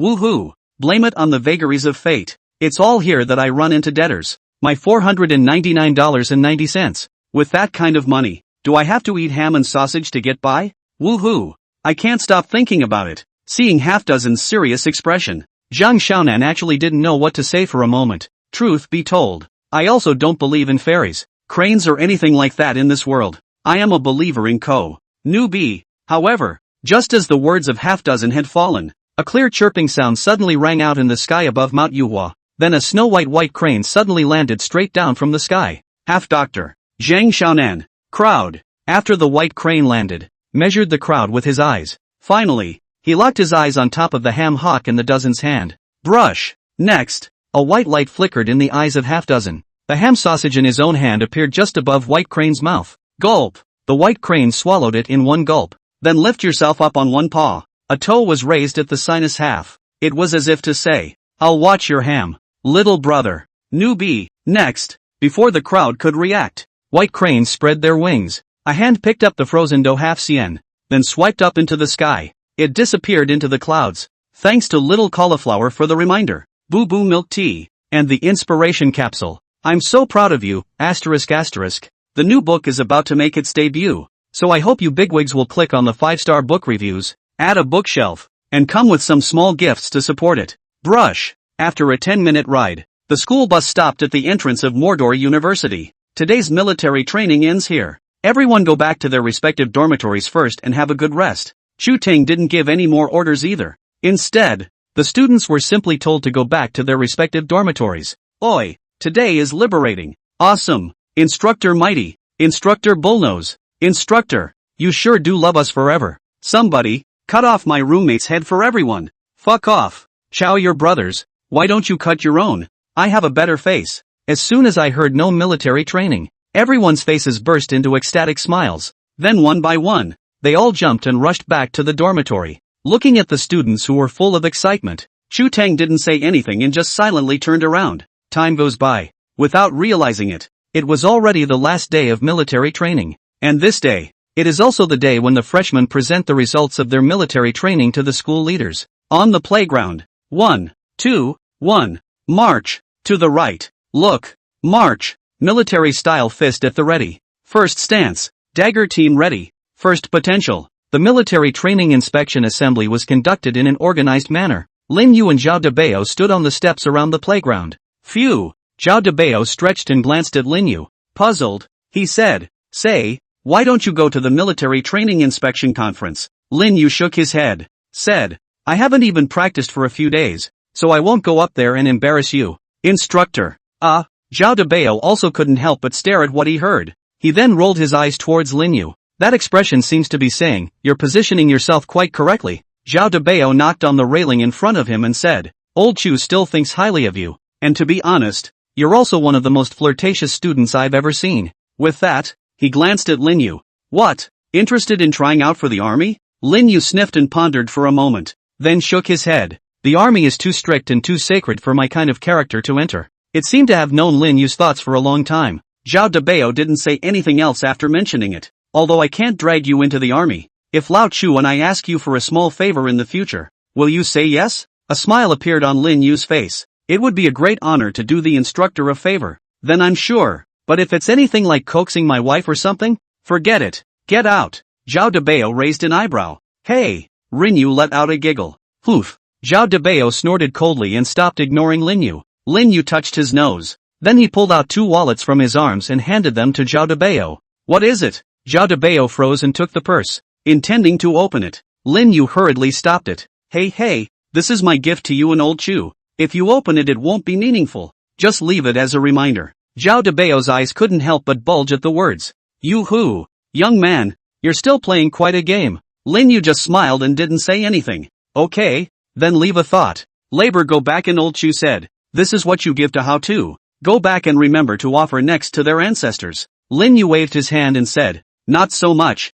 Woohoo. Blame it on the vagaries of fate. It's all here that I run into debtors. My $499.90. With that kind of money, do I have to eat ham and sausage to get by? Woohoo. I can't stop thinking about it. Seeing half-dozen's serious expression, Zhang Xiaonan actually didn't know what to say for a moment. Truth be told, I also don't believe in fairies, cranes or anything like that in this world. I am a believer in newbie. However, just as the words of half-dozen had fallen, a clear chirping sound suddenly rang out in the sky above Mount Yuhua. Then a snow-white crane suddenly landed straight down from the sky. Half-doctor, Zhang Xiaonan, crowd. After the white crane landed, measured the crowd with his eyes. Finally, he locked his eyes on top of the ham hock in the dozen's hand. Brush. Next, a white light flickered in the eyes of half-dozen. The ham sausage in his own hand appeared just above white crane's mouth. Gulp. The white crane swallowed it in one gulp. Then lift yourself up on one paw. A toe was raised at the sinus half. It was as if to say, I'll watch your ham, little brother. Newbie. Next, before the crowd could react, white cranes spread their wings. A hand picked up the frozen dough half-cien, then swiped up into the sky. It disappeared into the clouds. Thanks to little cauliflower for the reminder. Boo Boo milk tea, and the inspiration capsule. I'm so proud of you, ***. The new book is about to make its debut, so I hope you bigwigs will click on the 5-star book reviews, add a bookshelf, and come with some small gifts to support it. Brush. After a 10-minute ride, the school bus stopped at the entrance of Mordor University. Today's military training ends here. Everyone go back to their respective dormitories first and have a good rest. Chu Ting didn't give any more orders either. Instead, the students were simply told to go back to their respective dormitories. Oi, today is liberating. Awesome. Instructor Mighty. Instructor Bullnose. Instructor, you sure do love us forever. Somebody, cut off my roommate's head for everyone. Fuck off. Chow your brothers, why don't you cut your own? I have a better face. As soon as I heard no military training, everyone's faces burst into ecstatic smiles. Then one by one, they all jumped and rushed back to the dormitory. Looking at the students who were full of excitement, Chu Tang didn't say anything and just silently turned around. Time goes by. Without realizing it, it was already the last day of military training. And this day, it is also the day when the freshmen present the results of their military training to the school leaders. On the playground. 1, 2, 1. March. To the right. Look. March. Military style fist at the ready. First stance. Dagger team ready. First potential. The military training inspection assembly was conducted in an organized manner. Lin Yu and Zhao Debao stood on the steps around the playground. Phew! Zhao Debao stretched and glanced at Lin Yu. Puzzled, he said, "Say, why don't you go to the military training inspection conference?" Lin Yu shook his head. Said, "I haven't even practiced for a few days, so I won't go up there and embarrass you." Instructor. Zhao Debao also couldn't help but stare at what he heard. He then rolled his eyes towards Lin Yu. That expression seems to be saying, "You're positioning yourself quite correctly." Zhao Debao knocked on the railing in front of him and said, "Old Chu still thinks highly of you, and to be honest, you're also one of the most flirtatious students I've ever seen." With that, he glanced at Lin Yu. "What? Interested in trying out for the army?" Lin Yu sniffed and pondered for a moment, then shook his head. "The army is too strict and too sacred for my kind of character to enter." It seemed to have known Lin Yu's thoughts for a long time. Zhao Debao didn't say anything else after mentioning it. "Although I can't drag you into the army, if Lao Chu and I ask you for a small favor in the future, will you say yes?" A smile appeared on Lin Yu's face. "It would be a great honor to do the instructor a favor. Then I'm sure. But if it's anything like coaxing my wife or something, forget it. Get out." Zhao Debao raised an eyebrow. "Hey!" Lin Yu let out a giggle. "Poof!" Zhao Debao snorted coldly and stopped ignoring Lin Yu. Lin Yu touched his nose. Then he pulled out 2 wallets from his arms and handed them to Zhao Debao. "What is it?" Zhao Debao froze and took the purse, intending to open it. Lin Yu hurriedly stopped it. Hey, this is my gift to you and Old Chu. If you open it won't be meaningful. Just leave it as a reminder." Zhao Debao's eyes couldn't help but bulge at the words. "Yoo-hoo! Young man, you're still playing quite a game." Lin Yu just smiled and didn't say anything. "Okay, then leave a thought. Labor go back," and Old Chu said. "This is what you give to how to. Go back and remember to offer next to their ancestors." Lin Yu waved his hand and said, Not so much.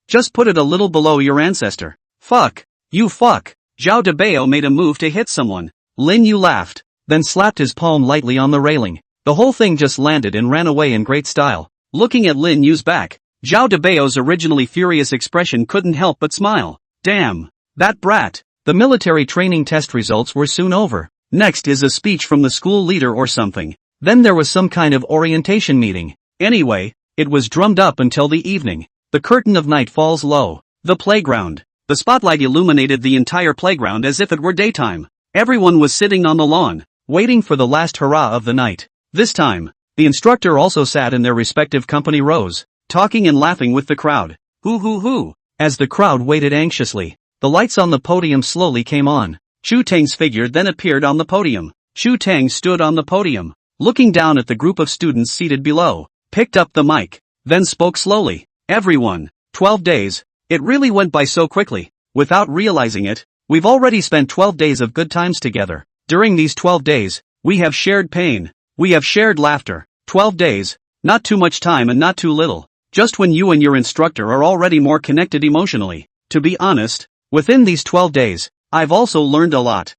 Just put it a little below your ancestor." "Fuck. You fuck." Zhao Debao made a move to hit someone. Lin Yu laughed, then slapped his palm lightly on the railing. The whole thing just landed and ran away in great style. Looking at Lin Yu's back, Zhao Debao's originally furious expression couldn't help but smile. Damn. That brat. The military training test results were soon over. Next is a speech from the school leader or something. Then there was some kind of orientation meeting. Anyway, it was drummed up until the evening. The curtain of night falls low. The playground. The spotlight illuminated the entire playground as if it were daytime. Everyone was sitting on the lawn, waiting for the last hurrah of the night. This time, the instructor also sat in their respective company rows, talking and laughing with the crowd. Hoo. As the crowd waited anxiously, the lights on the podium slowly came on. Chu Tang's figure then appeared on the podium. Chu Tang stood on the podium, looking down at the group of students seated below, picked up the mic, then spoke slowly. "Everyone, 12 days. It really went by so quickly. Without realizing it, we've already spent 12 days of good times together. During these 12 days, we have shared pain. We have shared laughter. 12 days. Not too much time and not too little. Just when you and your instructor are already more connected emotionally. To be honest, within these 12 days, I've also learned a lot.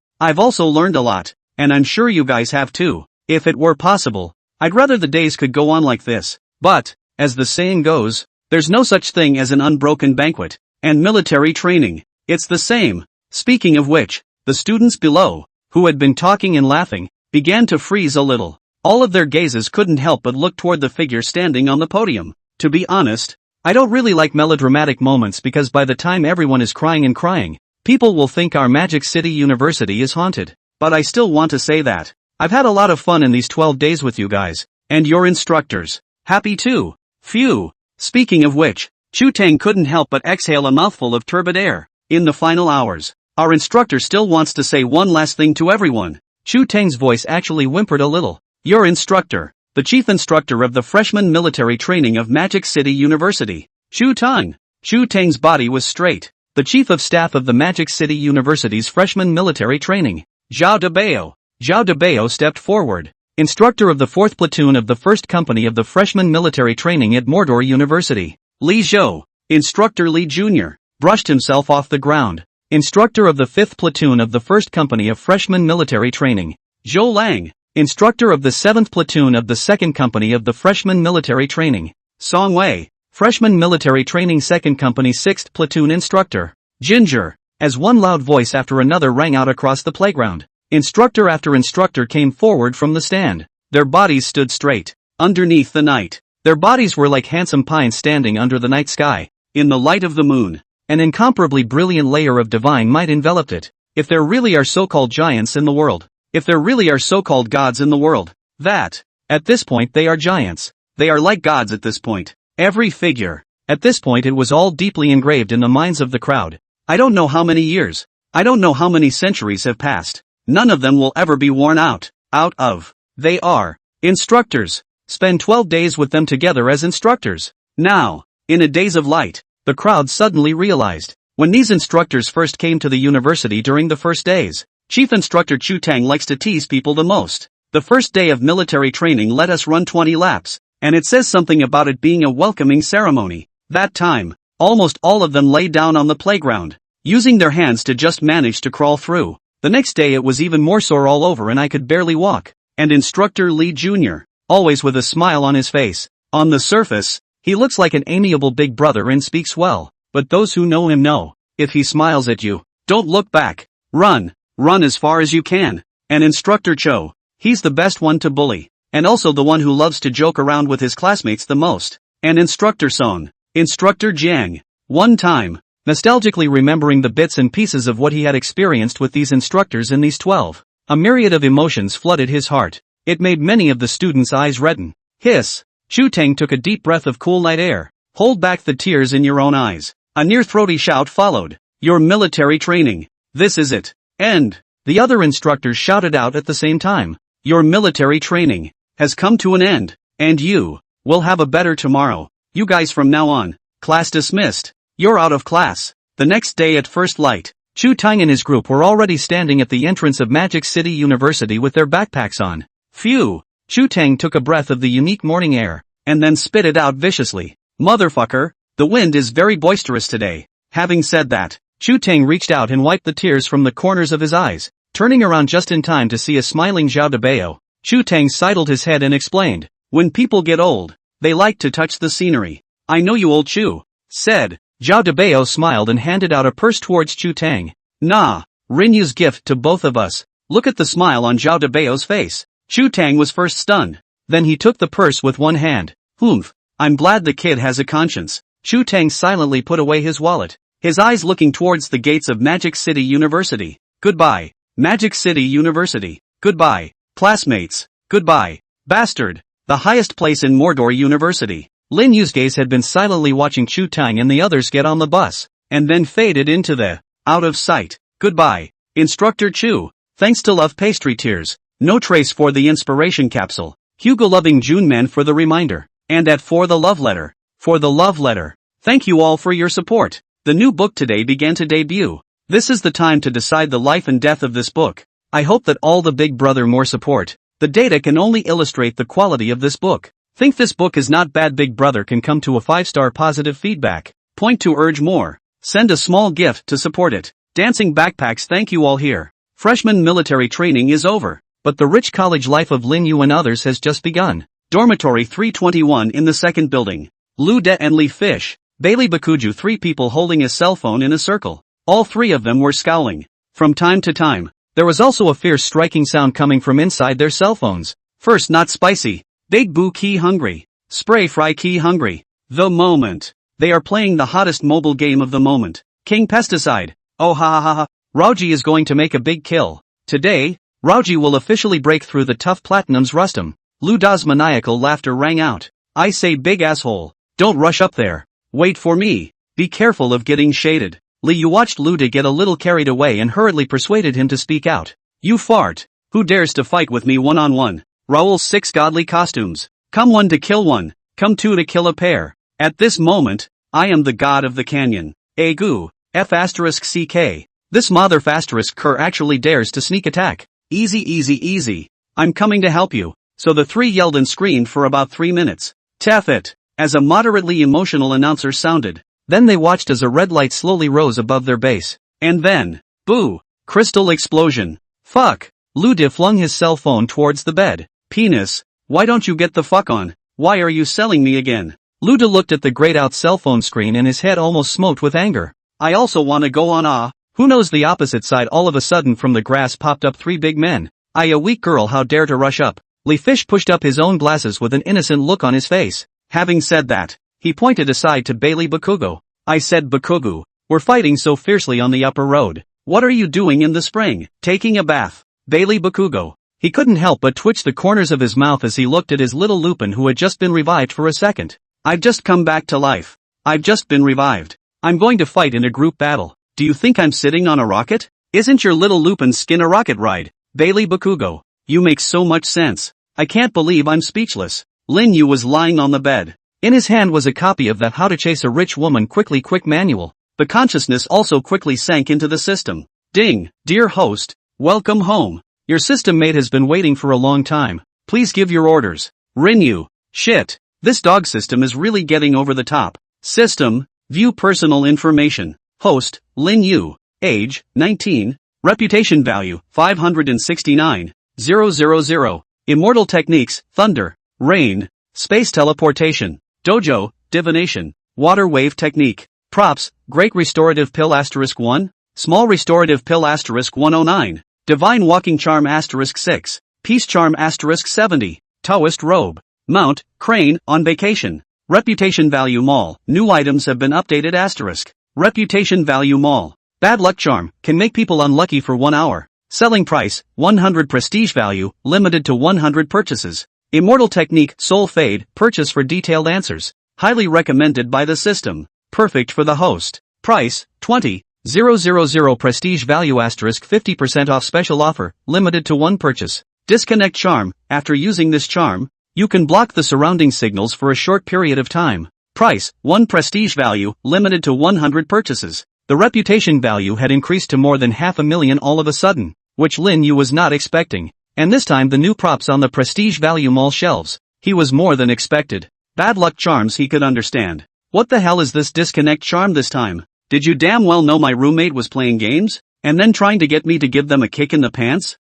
And I'm sure you guys have too. If it were possible, I'd rather the days could go on like this. But, as the saying goes, there's no such thing as an unbroken banquet. And military training, it's the same." Speaking of which, the students below, who had been talking and laughing, began to freeze a little. All of their gazes couldn't help but look toward the figure standing on the podium. To be honest, I don't really like melodramatic moments because by the time everyone is crying, people will think our Magic City University is haunted. But I still want to say that I've had a lot of fun in these 12 days with you guys, and your instructors. Happy too. Phew. Speaking of which, Chu Tang couldn't help but exhale a mouthful of turbid air. In the final hours, our instructor still wants to say one last thing to everyone. Chu Tang's voice actually whimpered a little. Your instructor, the chief instructor of the freshman military training of Magic City University. Chu Tang. Chu Tang's body was straight. The chief of staff of the Magic City University's freshman military training. Zhao Debao. Zhao Debao stepped forward. Instructor of the 4th platoon of the 1st company of the freshman military training at Mordor University. Li Zhou. Instructor Li Jr. brushed himself off the ground. Instructor of the 5th platoon of the 1st company of freshman military training. Zhou Lang. Instructor of the 7th platoon of the 2nd company of the freshman military training. Song Wei. Freshman military training 2nd company 6th platoon instructor. Ginger. As one loud voice after another rang out across the playground, instructor after instructor came forward from the stand. Their bodies stood straight, underneath the night. Their bodies were like handsome pines standing under the night sky. In the light of the moon, an incomparably brilliant layer of divine might enveloped it. If there really are so-called giants in the world. If there really are so-called gods in the world. That. At this point they are giants. They are like gods at this point. Every figure. At this point it was all deeply engraved in the minds of the crowd. I don't know how many years. I don't know how many centuries have passed. None of them will ever be worn out. Out of. They are. Instructors. Spend 12 days with them together as instructors. Now. In a daze of light. The crowd suddenly realized. When these instructors first came to the university during the first days. Chief Instructor Chu Tang likes to tease people the most. The first day of military training let us run 20 laps. And it says something about it being a welcoming ceremony. That time. Almost all of them lay down on the playground. Using their hands to just manage to crawl through. The next day it was even more sore all over and I could barely walk. And Instructor Lee Jr., always with a smile on his face. On the surface, he looks like an amiable big brother and speaks well. But those who know him know, if he smiles at you, don't look back. Run. Run as far as you can. And Instructor Cho, he's the best one to bully. And also the one who loves to joke around with his classmates the most. And Instructor Song. Instructor Jiang. One time. Nostalgically remembering the bits and pieces of what he had experienced with these instructors in these 12. A myriad of emotions flooded his heart. It made many of the students' eyes redden. Hiss. Chu Tang took a deep breath of cool night air. Hold back the tears in your own eyes. A near-throaty shout followed. Your military training. This is it. End. The other instructors shouted out at the same time. Your military training has come to an end. And you will have a better tomorrow. You guys from now on. Class dismissed. You're out of class. The next day at first light, Chu Tang and his group were already standing at the entrance of Magic City University with their backpacks on. Phew. Chu Tang took a breath of the unique morning air, and then spit it out viciously. Motherfucker, the wind is very boisterous today. Having said that, Chu Tang reached out and wiped the tears from the corners of his eyes, turning around just in time to see a smiling Zhao Debao. Chu Tang sidled his head and explained, when people get old, they like to touch the scenery. I know you old Chu, said. Zhao Debao smiled and handed out a purse towards Chu Tang. Nah, Rinyu's gift to both of us. Look at the smile on Zhao Debao's face. Chu Tang was first stunned. Then he took the purse with one hand. Humph, I'm glad the kid has a conscience. Chu Tang silently put away his wallet, his eyes looking towards the gates of Magic City University. Goodbye, Magic City University. Goodbye, classmates. Goodbye, bastard. The highest place in Mordor University. Lin Yu's gaze had been silently watching Chu Tang and the others get on the bus, and then faded into the out of sight. Goodbye, Instructor Chu. Thanks to Love Pastry Tears. No trace for the inspiration capsule. Hugo loving June Man for the reminder. And at for the love letter. For the love letter. Thank you all for your support. The new book today began to debut. This is the time to decide the life and death of this book. I hope that all the Big Brother more support. The data can only illustrate the quality of this book. Think this book is not bad, Big Brother can come to a 5-star positive feedback. Point to urge more. Send a small gift to support it. Dancing backpacks, thank you all here. Freshman military training is over, but the rich college life of Lin Yu and others has just begun. Dormitory 321 in the second building. Lu De and Li Fish, Bailey Bakuju, 3 people holding a cell phone in a circle. All 3 of them were scowling. From time to time, there was also a fierce striking sound coming from inside their cell phones. First, not spicy. Big Boo Key hungry. Spray Fry Key hungry. The moment. They are playing the hottest mobile game of the moment. King Pesticide. Oh ha ha ha ha. Rauji is going to make a big kill. Today, Rauji will officially break through the tough Platinum's Rustum. Lu Da's maniacal laughter rang out. I say big asshole. Don't rush up there. Wait for me. Be careful of getting shaded. Li Yu watched Lu Da get a little carried away and hurriedly persuaded him to speak out. You fart. Who dares to fight with me one-on-one? Raoul's 6 godly costumes. Come 1 to kill 1. Come 2 to kill a pair. At this moment, I am the god of the canyon. Egu. F***CK. This mother **Ker actually dares to sneak attack. Easy easy easy. I'm coming to help you. So the 3 yelled and screamed for about 3 minutes. Taff it. As a moderately emotional announcer sounded. Then they watched as a red light slowly rose above their base. And then, boo. Crystal explosion. Fuck. Lu De flung his cell phone towards the bed. Penis. Why don't you get the fuck on? Why are you selling me again? Lu De looked at the grayed out cell phone screen and his head almost smote with anger. I also wanna go on Who knows, the opposite side. All of a sudden from the grass popped up 3 big men. A weak girl, how dare to rush up. Li Fish pushed up his own glasses with an innocent look on his face. Having said that, he pointed aside to Bailey Bakugo. I said Bakugo, we're fighting so fiercely on the upper road. What are you doing in the spring? Taking a bath. Bailey Bakugo. He couldn't help but twitch the corners of his mouth as he looked at his little Lupin who had just been revived for a second. I've just come back to life. I've just been revived. I'm going to fight in a group battle. Do you think I'm sitting on a rocket? Isn't your little Lupin's skin a rocket ride? Bailey Bakugo. You make so much sense. I can't believe I'm speechless. Lin Yu was lying on the bed. In his hand was a copy of that How to Chase a Rich Woman Quick manual. The consciousness also quickly sank into the system. Ding, dear host, welcome home. Your system mate has been waiting for a long time. Please give your orders. Rinyu. Shit. This dog system is really getting over the top. System, view personal information. Host, Lin Yu. Age, 19. Reputation value, 569,000. Immortal techniques, thunder, rain, space teleportation. Dojo, divination, water wave technique. Props, great restorative pill *1, small restorative pill *109, divine walking charm *6, peace charm *70, Taoist robe. Mount, crane, on vacation. Reputation value mall, new items have been updated *. Reputation value mall. Bad luck charm, can make people unlucky for 1 hour. Selling price, 100 prestige value, limited to 100 purchases. Immortal technique, soul fade, purchase for detailed answers. Highly recommended by the system. Perfect for the host. Price, 20,000 prestige value * 50% off special offer, limited to 1 purchase. Disconnect charm, after using this charm, you can block the surrounding signals for a short period of time. Price, 1 prestige value, limited to 100 purchases. The reputation value had increased to more than 500,000 all of a sudden, which Lin Yu was not expecting. And this time the new props on the prestige value mall shelves. He was more than expected. Bad luck charms he could understand. What the hell is this disconnect charm this time? Did you damn well know my roommate was playing games? And then trying to get me to give them a kick in the pants?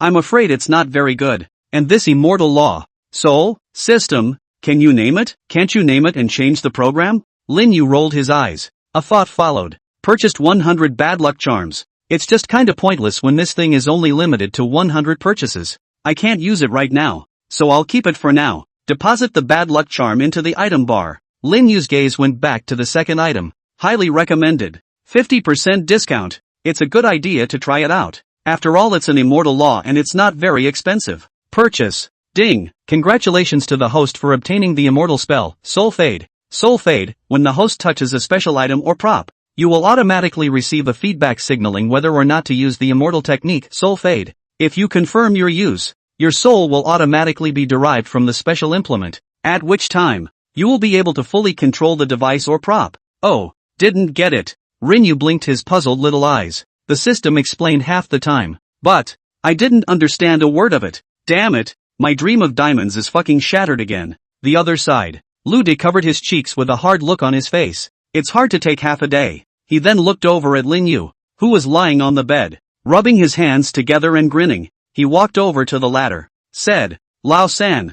I'm afraid it's not very good. And this immortal law. Soul? System? Can you name it? Can't you name it and change the program? Lin Yu rolled his eyes. A thought followed. Purchased 100 bad luck charms. It's just kinda pointless when this thing is only limited to 100 purchases. I can't use it right now, so I'll keep it for now. Deposit the bad luck charm into the item bar. Lin Yu's gaze went back to the second item. Highly recommended. 50% discount. It's a good idea to try it out. After all, it's an immortal law and it's not very expensive. Purchase. Ding. Congratulations to the host for obtaining the immortal spell, Soul Fade. Soul Fade, when the host touches a special item or prop, you will automatically receive a feedback signaling whether or not to use the immortal technique, Soul Fade. If you confirm your use, your soul will automatically be derived from the special implement, at which time, you will be able to fully control the device or prop. Oh, didn't get it. Rinyu blinked his puzzled little eyes. The system explained half the time. But, I didn't understand a word of it. Damn it, my dream of diamonds is fucking shattered again. The other side. Lude covered his cheeks with a hard look on his face. It's hard to take half a day. He then looked over at Lin Yu, who was lying on the bed, rubbing his hands together and grinning. He walked over to the ladder, said, Lao San,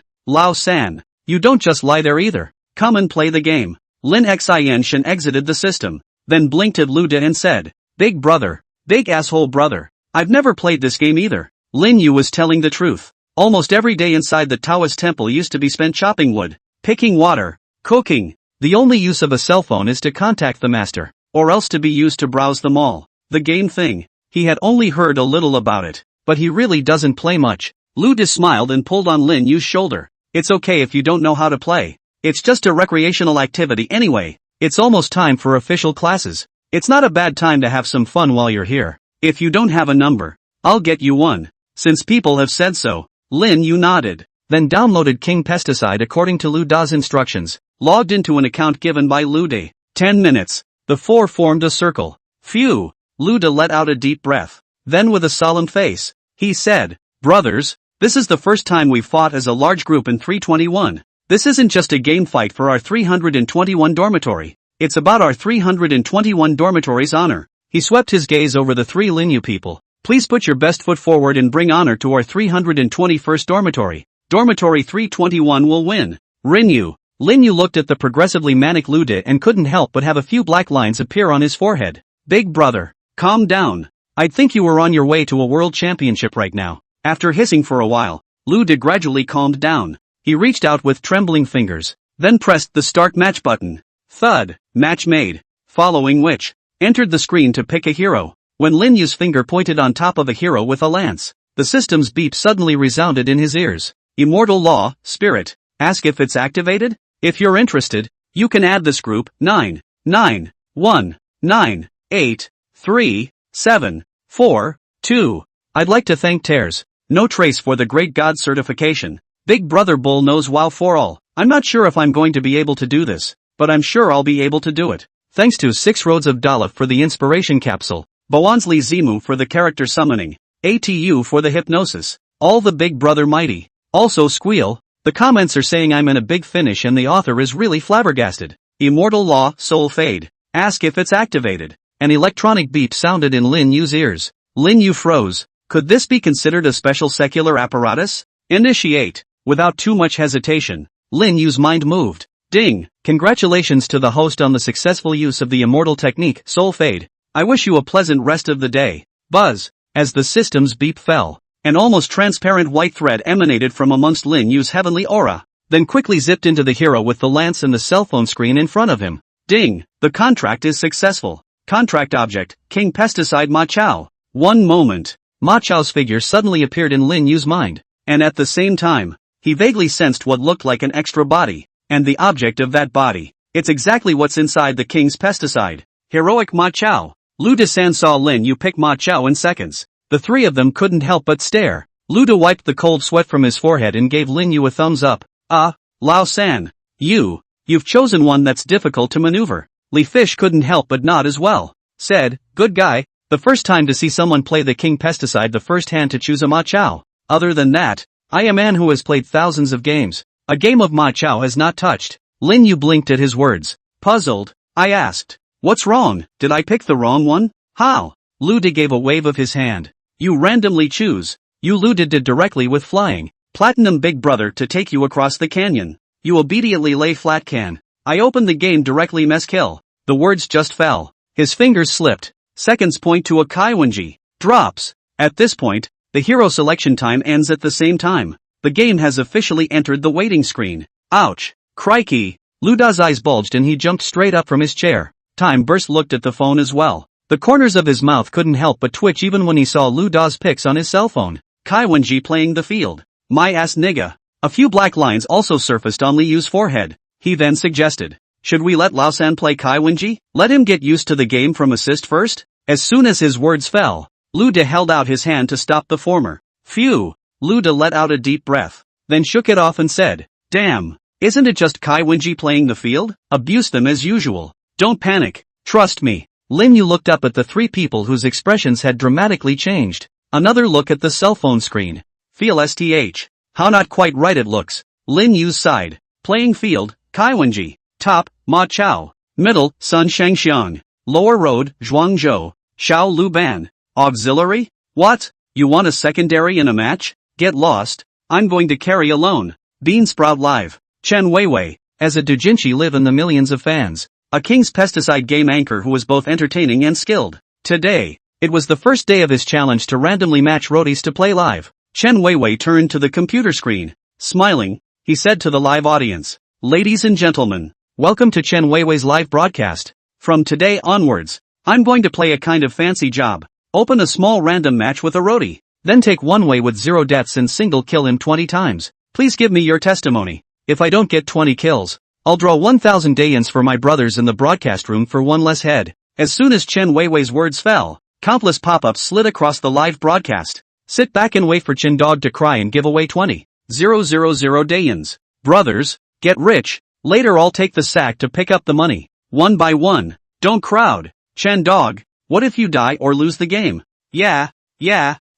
you don't just lie there either. Come and play the game. Lin Xin Shen exited the system, then blinked at Lude and said, Big brother, big asshole brother, I've never played this game either. Lin Yu was telling the truth. Almost every day inside the Taoist temple used to be spent chopping wood, picking water, cooking. The only use of a cell phone is to contact the master, or else to be used to browse the mall. The game thing. He had only heard a little about it, but he really doesn't play much. Lude smiled and pulled on Lin Yu's shoulder. It's okay if you don't know how to play. It's just a recreational activity anyway. It's almost time for official classes. It's not a bad time to have some fun while you're here. If you don't have a number, I'll get you one. Since people have said so. Lin Yu nodded, then downloaded King Pesticide according to Luda's instructions, logged into an account given by Lude. 10 minutes. The four formed a circle. Phew. Lude let out a deep breath. Then with a solemn face, he said, Brothers, this is the first time we've fought as a large group in 321. This isn't just a game fight for our 321 dormitory. It's about our 321 dormitory's honor. He swept his gaze over the three Lin Yu people. Please put your best foot forward and bring honor to our 321st dormitory. Dormitory 321 will win. Rinyu. Lin Yu looked at the progressively manic Lude and couldn't help but have a few black lines appear on his forehead. Big brother, calm down. I'd think you were on your way to a world championship right now. After hissing for a while, Lude gradually calmed down. He reached out with trembling fingers, then pressed the start match button. Thud. Match made. Following which, entered the screen to pick a hero. When Lin Yu's finger pointed on top of a hero with a lance, the system's beep suddenly resounded in his ears. Immortal Law, Spirit. Ask if it's activated? If you're interested, you can add this group, 9, 9, 1, 9, 8, 3, 7, 4, 2. I'd like to thank Tears. No trace for the Great God certification. Big Brother Bull knows wow for all. I'm not sure if I'm going to be able to do this, but I'm sure I'll be able to do it. Thanks to 6 Roads of Dalaf for the inspiration capsule, Boansli Zimu for the character summoning, ATU for the hypnosis, all the Big Brother mighty. Also Squeal, the comments are saying I'm in a big finish and the author is really flabbergasted. Immortal Law, Soul Fade. Ask if it's activated. An electronic beep sounded in Lin Yu's ears. Lin Yu froze. Could this be considered a special secular apparatus? Initiate. Without too much hesitation, Lin Yu's mind moved. Ding! Congratulations to the host on the successful use of the immortal technique, Soul Fade. I wish you a pleasant rest of the day. Buzz. As the system's beep fell, an almost transparent white thread emanated from amongst Lin Yu's heavenly aura, then quickly zipped into the hero with the lance and the cell phone screen in front of him. Ding! The contract is successful. Contract object, King Pesticide Ma Chao. One moment. Ma Chao's figure suddenly appeared in Lin Yu's mind, and at the same time, he vaguely sensed what looked like an extra body, and the object of that body. It's exactly what's inside the King's Pesticide. Heroic Ma Chao. Lu Desan saw Lin Yu pick Ma Chao in seconds. The three of them couldn't help but stare. Lu De wiped the cold sweat from his forehead and gave Lin Yu a thumbs up. Lao San. You've chosen one that's difficult to maneuver. Li Fish couldn't help but nod as well. Said, good guy. The first time to see someone play the King Pesticide, the first hand to choose a Ma Chao. Other than that, I am a man who has played thousands of games. A game of Ma Chao has not touched. Lin Yu blinked at his words. Puzzled, I asked. What's wrong? Did I pick the wrong one? How? Lu De gave a wave of his hand. You randomly choose. You alluded it directly with flying. Platinum Big Brother to take you across the canyon. You obediently lay flat can. I opened the game directly Mezcal. The words just fell. His fingers slipped. Seconds point to a Kaiwenji. Drops. At this point, the hero selection time ends at the same time. The game has officially entered the waiting screen. Ouch. Crikey. Lu Da's eyes bulged and he jumped straight up from his chair. Time Burst looked at the phone as well. The corners of his mouth couldn't help but twitch even when he saw Lu Da's pics on his cell phone. Kaiwenji playing the field. My ass nigga. A few black lines also surfaced on Li Yu's forehead. He then suggested, should we let Lao San play Kaiwenji? Let him get used to the game from assist first? As soon as his words fell, Lu De held out his hand to stop the former. Phew. Lu De let out a deep breath, then shook it off and said, damn, isn't it just Kaiwenji playing the field? Abuse them as usual. Don't panic. Trust me. Lin Yu looked up at the three people whose expressions had dramatically changed. Another look at the cell phone screen. Feel STH. How not quite right it looks. Lin Yu's side. Playing field, Kaiwenji. Top, Ma Chao. Middle, Sun Shangxiang. Lower road, Zhuangzhou. Xiao Lu Ban. Auxiliary? What? You want a secondary in a match? Get lost. I'm going to carry alone. Beansprout Live. Chen Weiwei. As a doujinshi live in the millions of fans. A King's Pesticide game anchor who was both entertaining and skilled. Today, it was the first day of his challenge to randomly match roadies to play live. Chen Weiwei turned to the computer screen. Smiling, he said to the live audience, ladies and gentlemen, welcome to Chen Weiwei's live broadcast. From today onwards, I'm going to play a kind of fancy job. Open a small random match with a roadie. Then take one way with 0 deaths and single kill him 20 times. Please give me your testimony. If I don't get 20 kills, I'll draw 1,000 Dayans for my brothers in the broadcast room for one less head. As soon as Chen Weiwei's words fell, countless pop-ups slid across the live broadcast. Sit back and wait for Chin Dog to cry and give away 20,000 Dayans. Brothers, get rich. Later I'll take the sack to pick up the money. One by one. Don't crowd. Chen Dog, what if you die or lose the game? Yeah.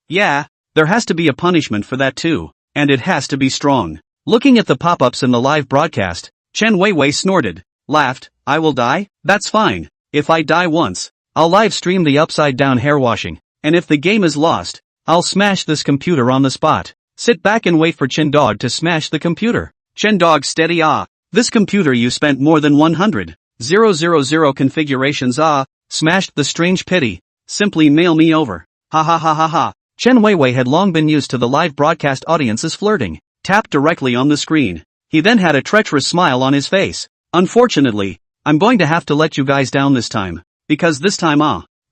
There has to be a punishment for that too. And it has to be strong. Looking at the pop-ups in the live broadcast, Chen Weiwei snorted, laughed, I will die? That's fine. If I die once, I'll live stream the upside down hair washing, and if the game is lost, I'll smash this computer on the spot. Sit back and wait for Chen Dog to smash the computer. Chen Dog steady this computer you spent more than 100,000 configurations smashed the strange pity. Simply mail me over. Ha ha ha ha ha. Chen Weiwei had long been used to the live broadcast audience's flirting. Tapped directly on the screen. He then had a treacherous smile on his face. Unfortunately, I'm going to have to let you guys down this time. Because this time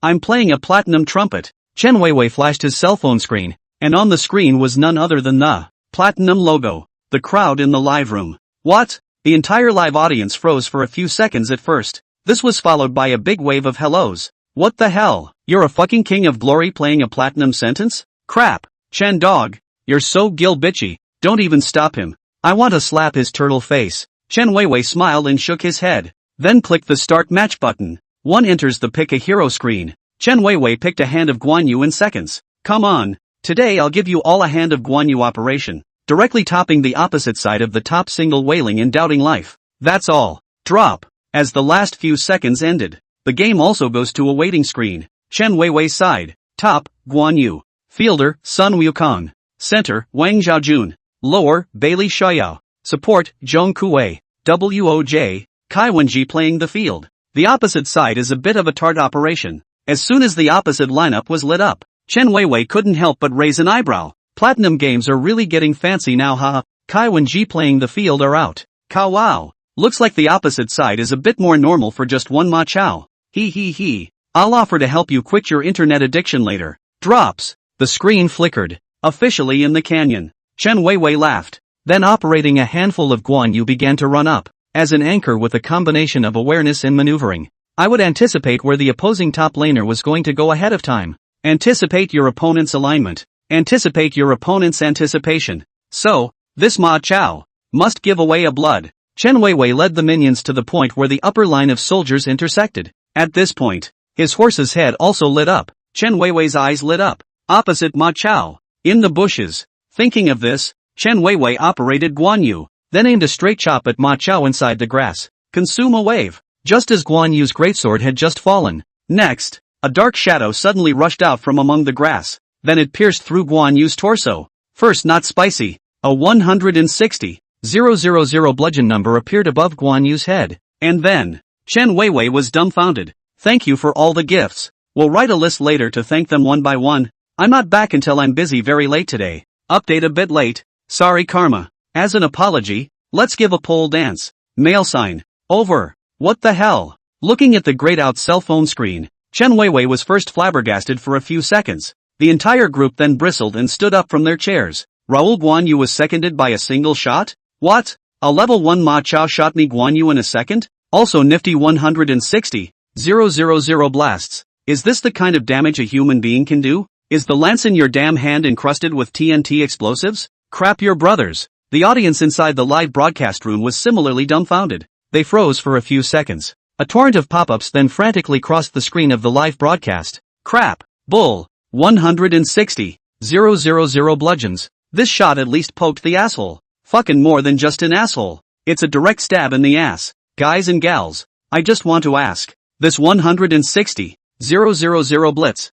I'm playing a platinum trumpet. Chen Weiwei flashed his cell phone screen, and on the screen was none other than the platinum logo. The crowd in the live room. What? The entire live audience froze for a few seconds at first. This was followed by a big wave of hellos. What the hell? You're a fucking king of glory playing a platinum sentence? Crap. Chen dog. You're so gil bitchy. Don't even stop him. I want to slap his turtle face. Chen Weiwei smiled and shook his head. Then click the start match button. One enters the pick a hero screen. Chen Weiwei picked a hand of Guan Yu in seconds. Come on. Today I'll give you all a hand of Guan Yu operation. Directly topping the opposite side of the top single wailing and doubting life. That's all. Drop. As the last few seconds ended, the game also goes to a waiting screen. Chen Weiwei's side. Top, Guan Yu. Fielder, Sun Wukong. Center, Wang Xiaojun. Lower, Bailey Xiaoyao. Support, Zhong Kuwei. WOJ, Kai Wenji playing the field. The opposite side is a bit of a tart operation. As soon as the opposite lineup was lit up, Chen Weiwei couldn't help but raise an eyebrow. Platinum games are really getting fancy now, haha. Kai Wenji playing the field are out. Cow wow. Looks like the opposite side is a bit more normal for just one ma chow. He. I'll offer to help you quit your internet addiction later. Drops. The screen flickered. Officially in the canyon. Chen Weiwei laughed. Then operating a handful of Guan Yu began to run up. As an anchor with a combination of awareness and maneuvering. I would anticipate where the opposing top laner was going to go ahead of time. Anticipate your opponent's alignment. Anticipate your opponent's anticipation. So, this Ma Chao must give away a blood. Chen Weiwei led the minions to the point where the upper line of soldiers intersected. At this point, his horse's head also lit up. Chen Weiwei's eyes lit up. Opposite Ma Chao. In the bushes. Thinking of this, Chen Weiwei operated Guan Yu, then aimed a straight chop at Ma Chao inside the grass. Consume a wave. Just as Guan Yu's greatsword had just fallen. Next, a dark shadow suddenly rushed out from among the grass. Then it pierced through Guan Yu's torso. First not spicy. A 160,000 bludgeon number appeared above Guan Yu's head. And then, Chen Weiwei was dumbfounded. Thank you for all the gifts. We'll write a list later to thank them one by one. I'm not back until I'm busy very late today. Update a bit late. Sorry karma. As an apology, let's give a pole dance. Mail sign. Over. What the hell? Looking at the grayed out cell phone screen, Chen Weiwei was first flabbergasted for a few seconds. The entire group then bristled and stood up from their chairs. Raoul Guan Yu was seconded by a single shot? What? A level 1 Ma Chao shot me Guan Yu in a second? Also nifty 160,000 blasts. Is this the kind of damage a human being can do? Is the lance in your damn hand encrusted with TNT explosives? Crap your brothers. The audience inside the live broadcast room was similarly dumbfounded. They froze for a few seconds. A torrent of pop-ups then frantically crossed the screen of the live broadcast. Crap. Bull. 160,000 bludgeons. This shot at least poked the asshole. Fucking more than just an asshole. It's a direct stab in the ass. Guys and gals, I just want to ask. This 160,000 blitz.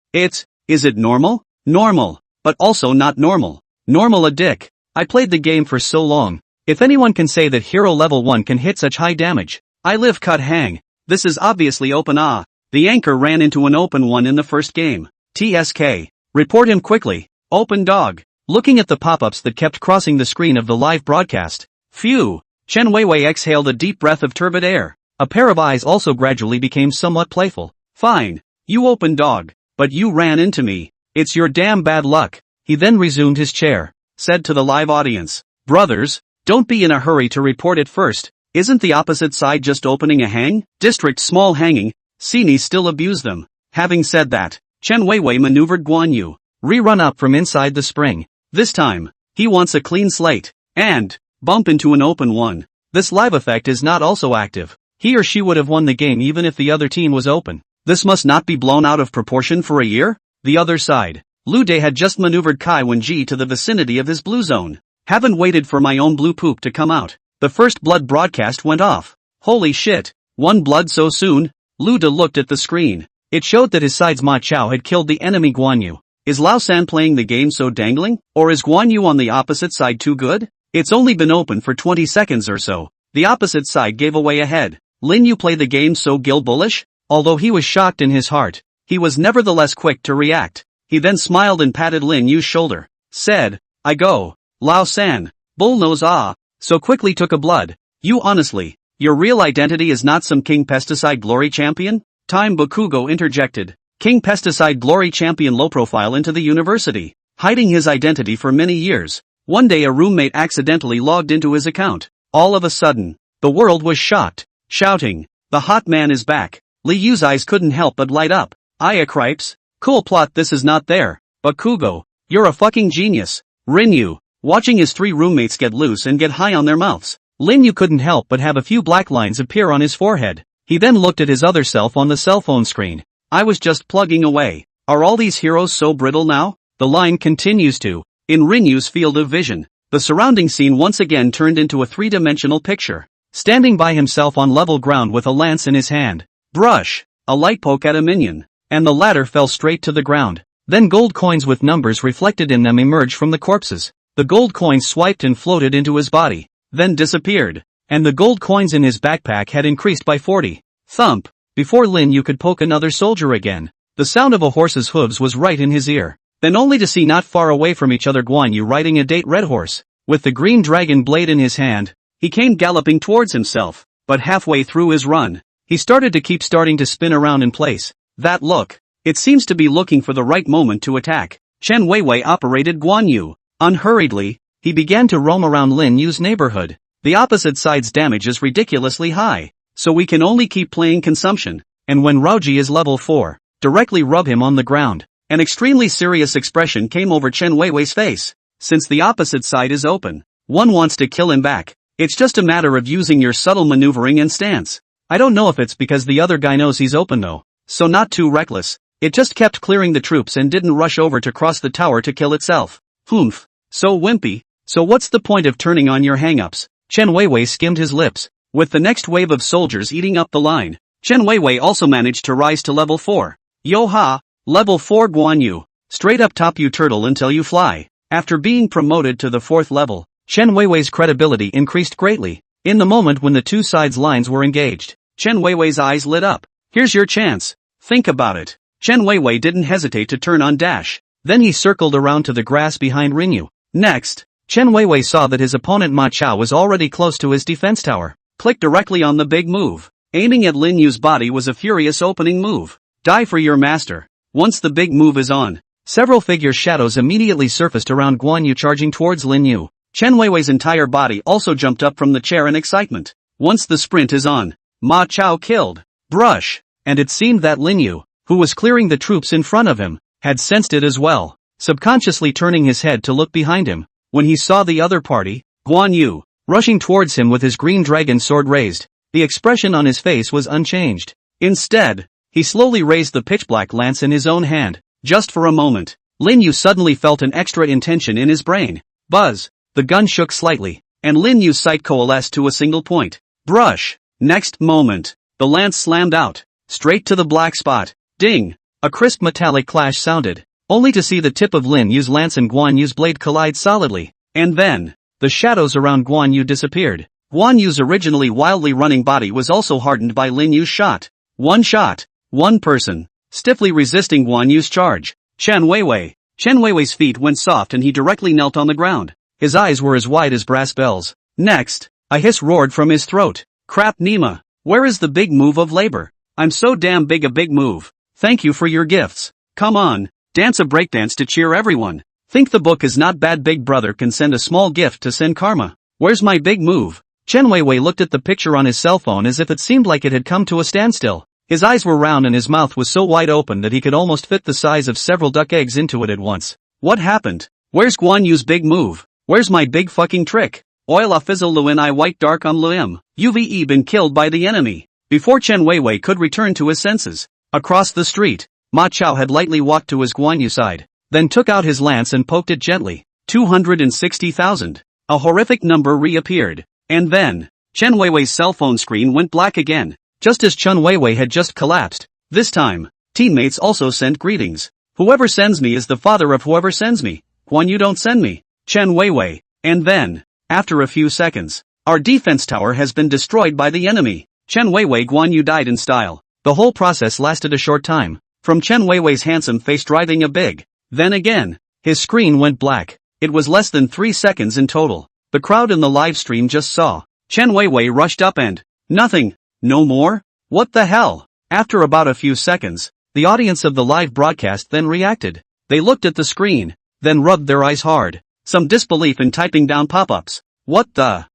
Is it normal? Normal. But also not normal. Normal a dick. I played the game for so long. If anyone can say that hero level 1 can hit such high damage, I live cut hang. This is obviously open ah. The anchor ran into an open one in the first game. TSK. Report him quickly. Open dog. Looking at the pop-ups that kept crossing the screen of the live broadcast. Phew. Chen Weiwei exhaled a deep breath of turbid air. A pair of eyes also gradually became somewhat playful. Fine. You open dog. But you ran into me. It's your damn bad luck. He then resumed his chair. Said to the live audience. Brothers, don't be in a hurry to report it first. Isn't the opposite side just opening a hang? District small hanging. Sini still abuse them. Having said that, Chen Weiwei maneuvered Guan Yu. Rerun up from inside the spring. This time, he wants a clean slate. And, bump into an open one. This live effect is not also active. He or she would have won the game even if the other team was open. This must not be blown out of proportion for a year? The other side. Lu De had just maneuvered Kai Wenji to the vicinity of his blue zone. Haven't waited for my own blue poop to come out. The first blood broadcast went off. Holy shit. One blood so soon? Lu De looked at the screen. It showed that his side's Ma Chao had killed the enemy Guan Yu. Is Lao San playing the game so dangling? Or is Guan Yu on the opposite side too good? It's only been open for 20 seconds or so. The opposite side gave away a head. Lin Yu play the game so Gil bullish? Although he was shocked in his heart, he was nevertheless quick to react. He then smiled and patted Lin Yu's shoulder. Said, I go. Lao San. Bull knows ah. So quickly took a blood. You honestly, your real identity is not some king pesticide glory champion? Time Bakugo interjected. King Pesticide Glory Champion low profile into the university, hiding his identity for many years. One day a roommate accidentally logged into his account. All of a sudden, the world was shocked, shouting, "The hot man is back." Lee Yu's eyes couldn't help but light up. "Aya cripes, cool plot this is not there, but Kugo, you're a fucking genius." Rinyu, watching his three roommates get loose and get high on their mouths, Rinyu couldn't help but have a few black lines appear on his forehead. He then looked at his other self on the cell phone screen. "I was just plugging away. Are all these heroes so brittle now?" The line continues to. In Rinyu's field of vision, the surrounding scene once again turned into a three-dimensional picture. Standing by himself on level ground with a lance in his hand. Brush. A light poke at a minion. And the latter fell straight to the ground. Then gold coins with numbers reflected in them emerged from the corpses. The gold coins swiped and floated into his body, then disappeared. And the gold coins in his backpack had increased by 40. Thump. Before Rinyu could poke another soldier again, the sound of a horse's hooves was right in his ear. Then only to see not far away from each other Guan Yu riding a date red horse. With the green dragon blade in his hand, he came galloping towards himself. But halfway through his run, he started to starting to spin around in place. That look. It seems to be looking for the right moment to attack. Chen Weiwei operated Guan Yu. Unhurriedly, he began to roam around Lin Yu's neighborhood. The opposite side's damage is ridiculously high, so we can only keep playing consumption. And when Raoji is level 4, directly rub him on the ground. An extremely serious expression came over Chen Weiwei's face. Since the opposite side is open, one wants to kill him back. It's just a matter of using your subtle maneuvering and stance. I don't know if it's because the other guy knows he's open though, so not too reckless. It just kept clearing the troops and didn't rush over to cross the tower to kill itself. Humph. So wimpy. So what's the point of turning on your hang-ups? Chen Weiwei skimmed his lips. With the next wave of soldiers eating up the line, Chen Weiwei also managed to rise to level 4. Yo-ha! Level 4 Guan Yu. Straight up top you turtle until you fly. After being promoted to the 4th level, Chen Weiwei's credibility increased greatly. In the moment when the two sides' lines were engaged, Chen Weiwei's eyes lit up. Here's your chance. Think about it. Chen Weiwei didn't hesitate to turn on dash. Then he circled around to the grass behind Rinyu. Next, Chen Weiwei saw that his opponent Ma Chao was already close to his defense tower. Click directly on the big move. Aiming at Lin Yu's body was a furious opening move. Die for your master. Once the big move is on, several figure shadows immediately surfaced around Guan Yu charging towards Lin Yu. Chen Weiwei's entire body also jumped up from the chair in excitement. Once the sprint is on, Ma Chao killed. Brush. And it seemed that Lin Yu, who was clearing the troops in front of him, had sensed it as well, subconsciously turning his head to look behind him. When he saw the other party, Guan Yu, rushing towards him with his green dragon sword raised, the expression on his face was unchanged. Instead, he slowly raised the pitch-black lance in his own hand. Just for a moment, Lin Yu suddenly felt an extra intention in his brain. Buzz. The gun shook slightly, and Lin Yu's sight coalesced to a single point. Brush. Next moment, the lance slammed out, straight to the black spot. Ding. A crisp metallic clash sounded, only to see the tip of Lin Yu's lance and Guan Yu's blade collide solidly. And then, the shadows around Guan Yu disappeared. Guan Yu's originally wildly running body was also hardened by Lin Yu's shot. One shot. One person, stiffly resisting Guan Yu's charge. Chen Weiwei. Chen Weiwei's feet went soft and he directly knelt on the ground. His eyes were as wide as brass bells. Next, a hiss roared from his throat. Crap Nima. Where is the big move of labor? I'm so damn big a big move. Thank you for your gifts. Come on, dance a breakdance to cheer everyone. Think the book is not bad big brother can send a small gift to send karma. Where's my big move? Chen Weiwei looked at the picture on his cell phone as if it seemed like it had come to a standstill. His eyes were round and his mouth was so wide open that he could almost fit the size of several duck eggs into it at once. What happened? Where's Guan Yu's big move? Where's my big fucking trick? Oil fizzle luin I white dark on luim. UVE been killed by the enemy. Before Chen Weiwei could return to his senses, across the street, Ma Chao had lightly walked to his Guan Yu side, then took out his lance and poked it gently. 260,000. A horrific number reappeared. And then, Chen Weiwei's cell phone screen went black again. Just as Chen Weiwei had just collapsed. This time, teammates also sent greetings. Whoever sends me is the father of whoever sends me. Guan Yu don't send me. Chen Weiwei. And then, after a few seconds, our defense tower has been destroyed by the enemy. Chen Weiwei Guan Yu died in style. The whole process lasted a short time. From Chen Weiwei's handsome face driving a big. Then again, his screen went black. It was less than 3 seconds in total. The crowd in the live stream just saw. Chen Weiwei rushed up and, nothing. No more? What the hell? After about a few seconds, The audience of the live broadcast then reacted. They looked at the screen, then rubbed their eyes hard. Some disbelief in typing down pop-ups. What the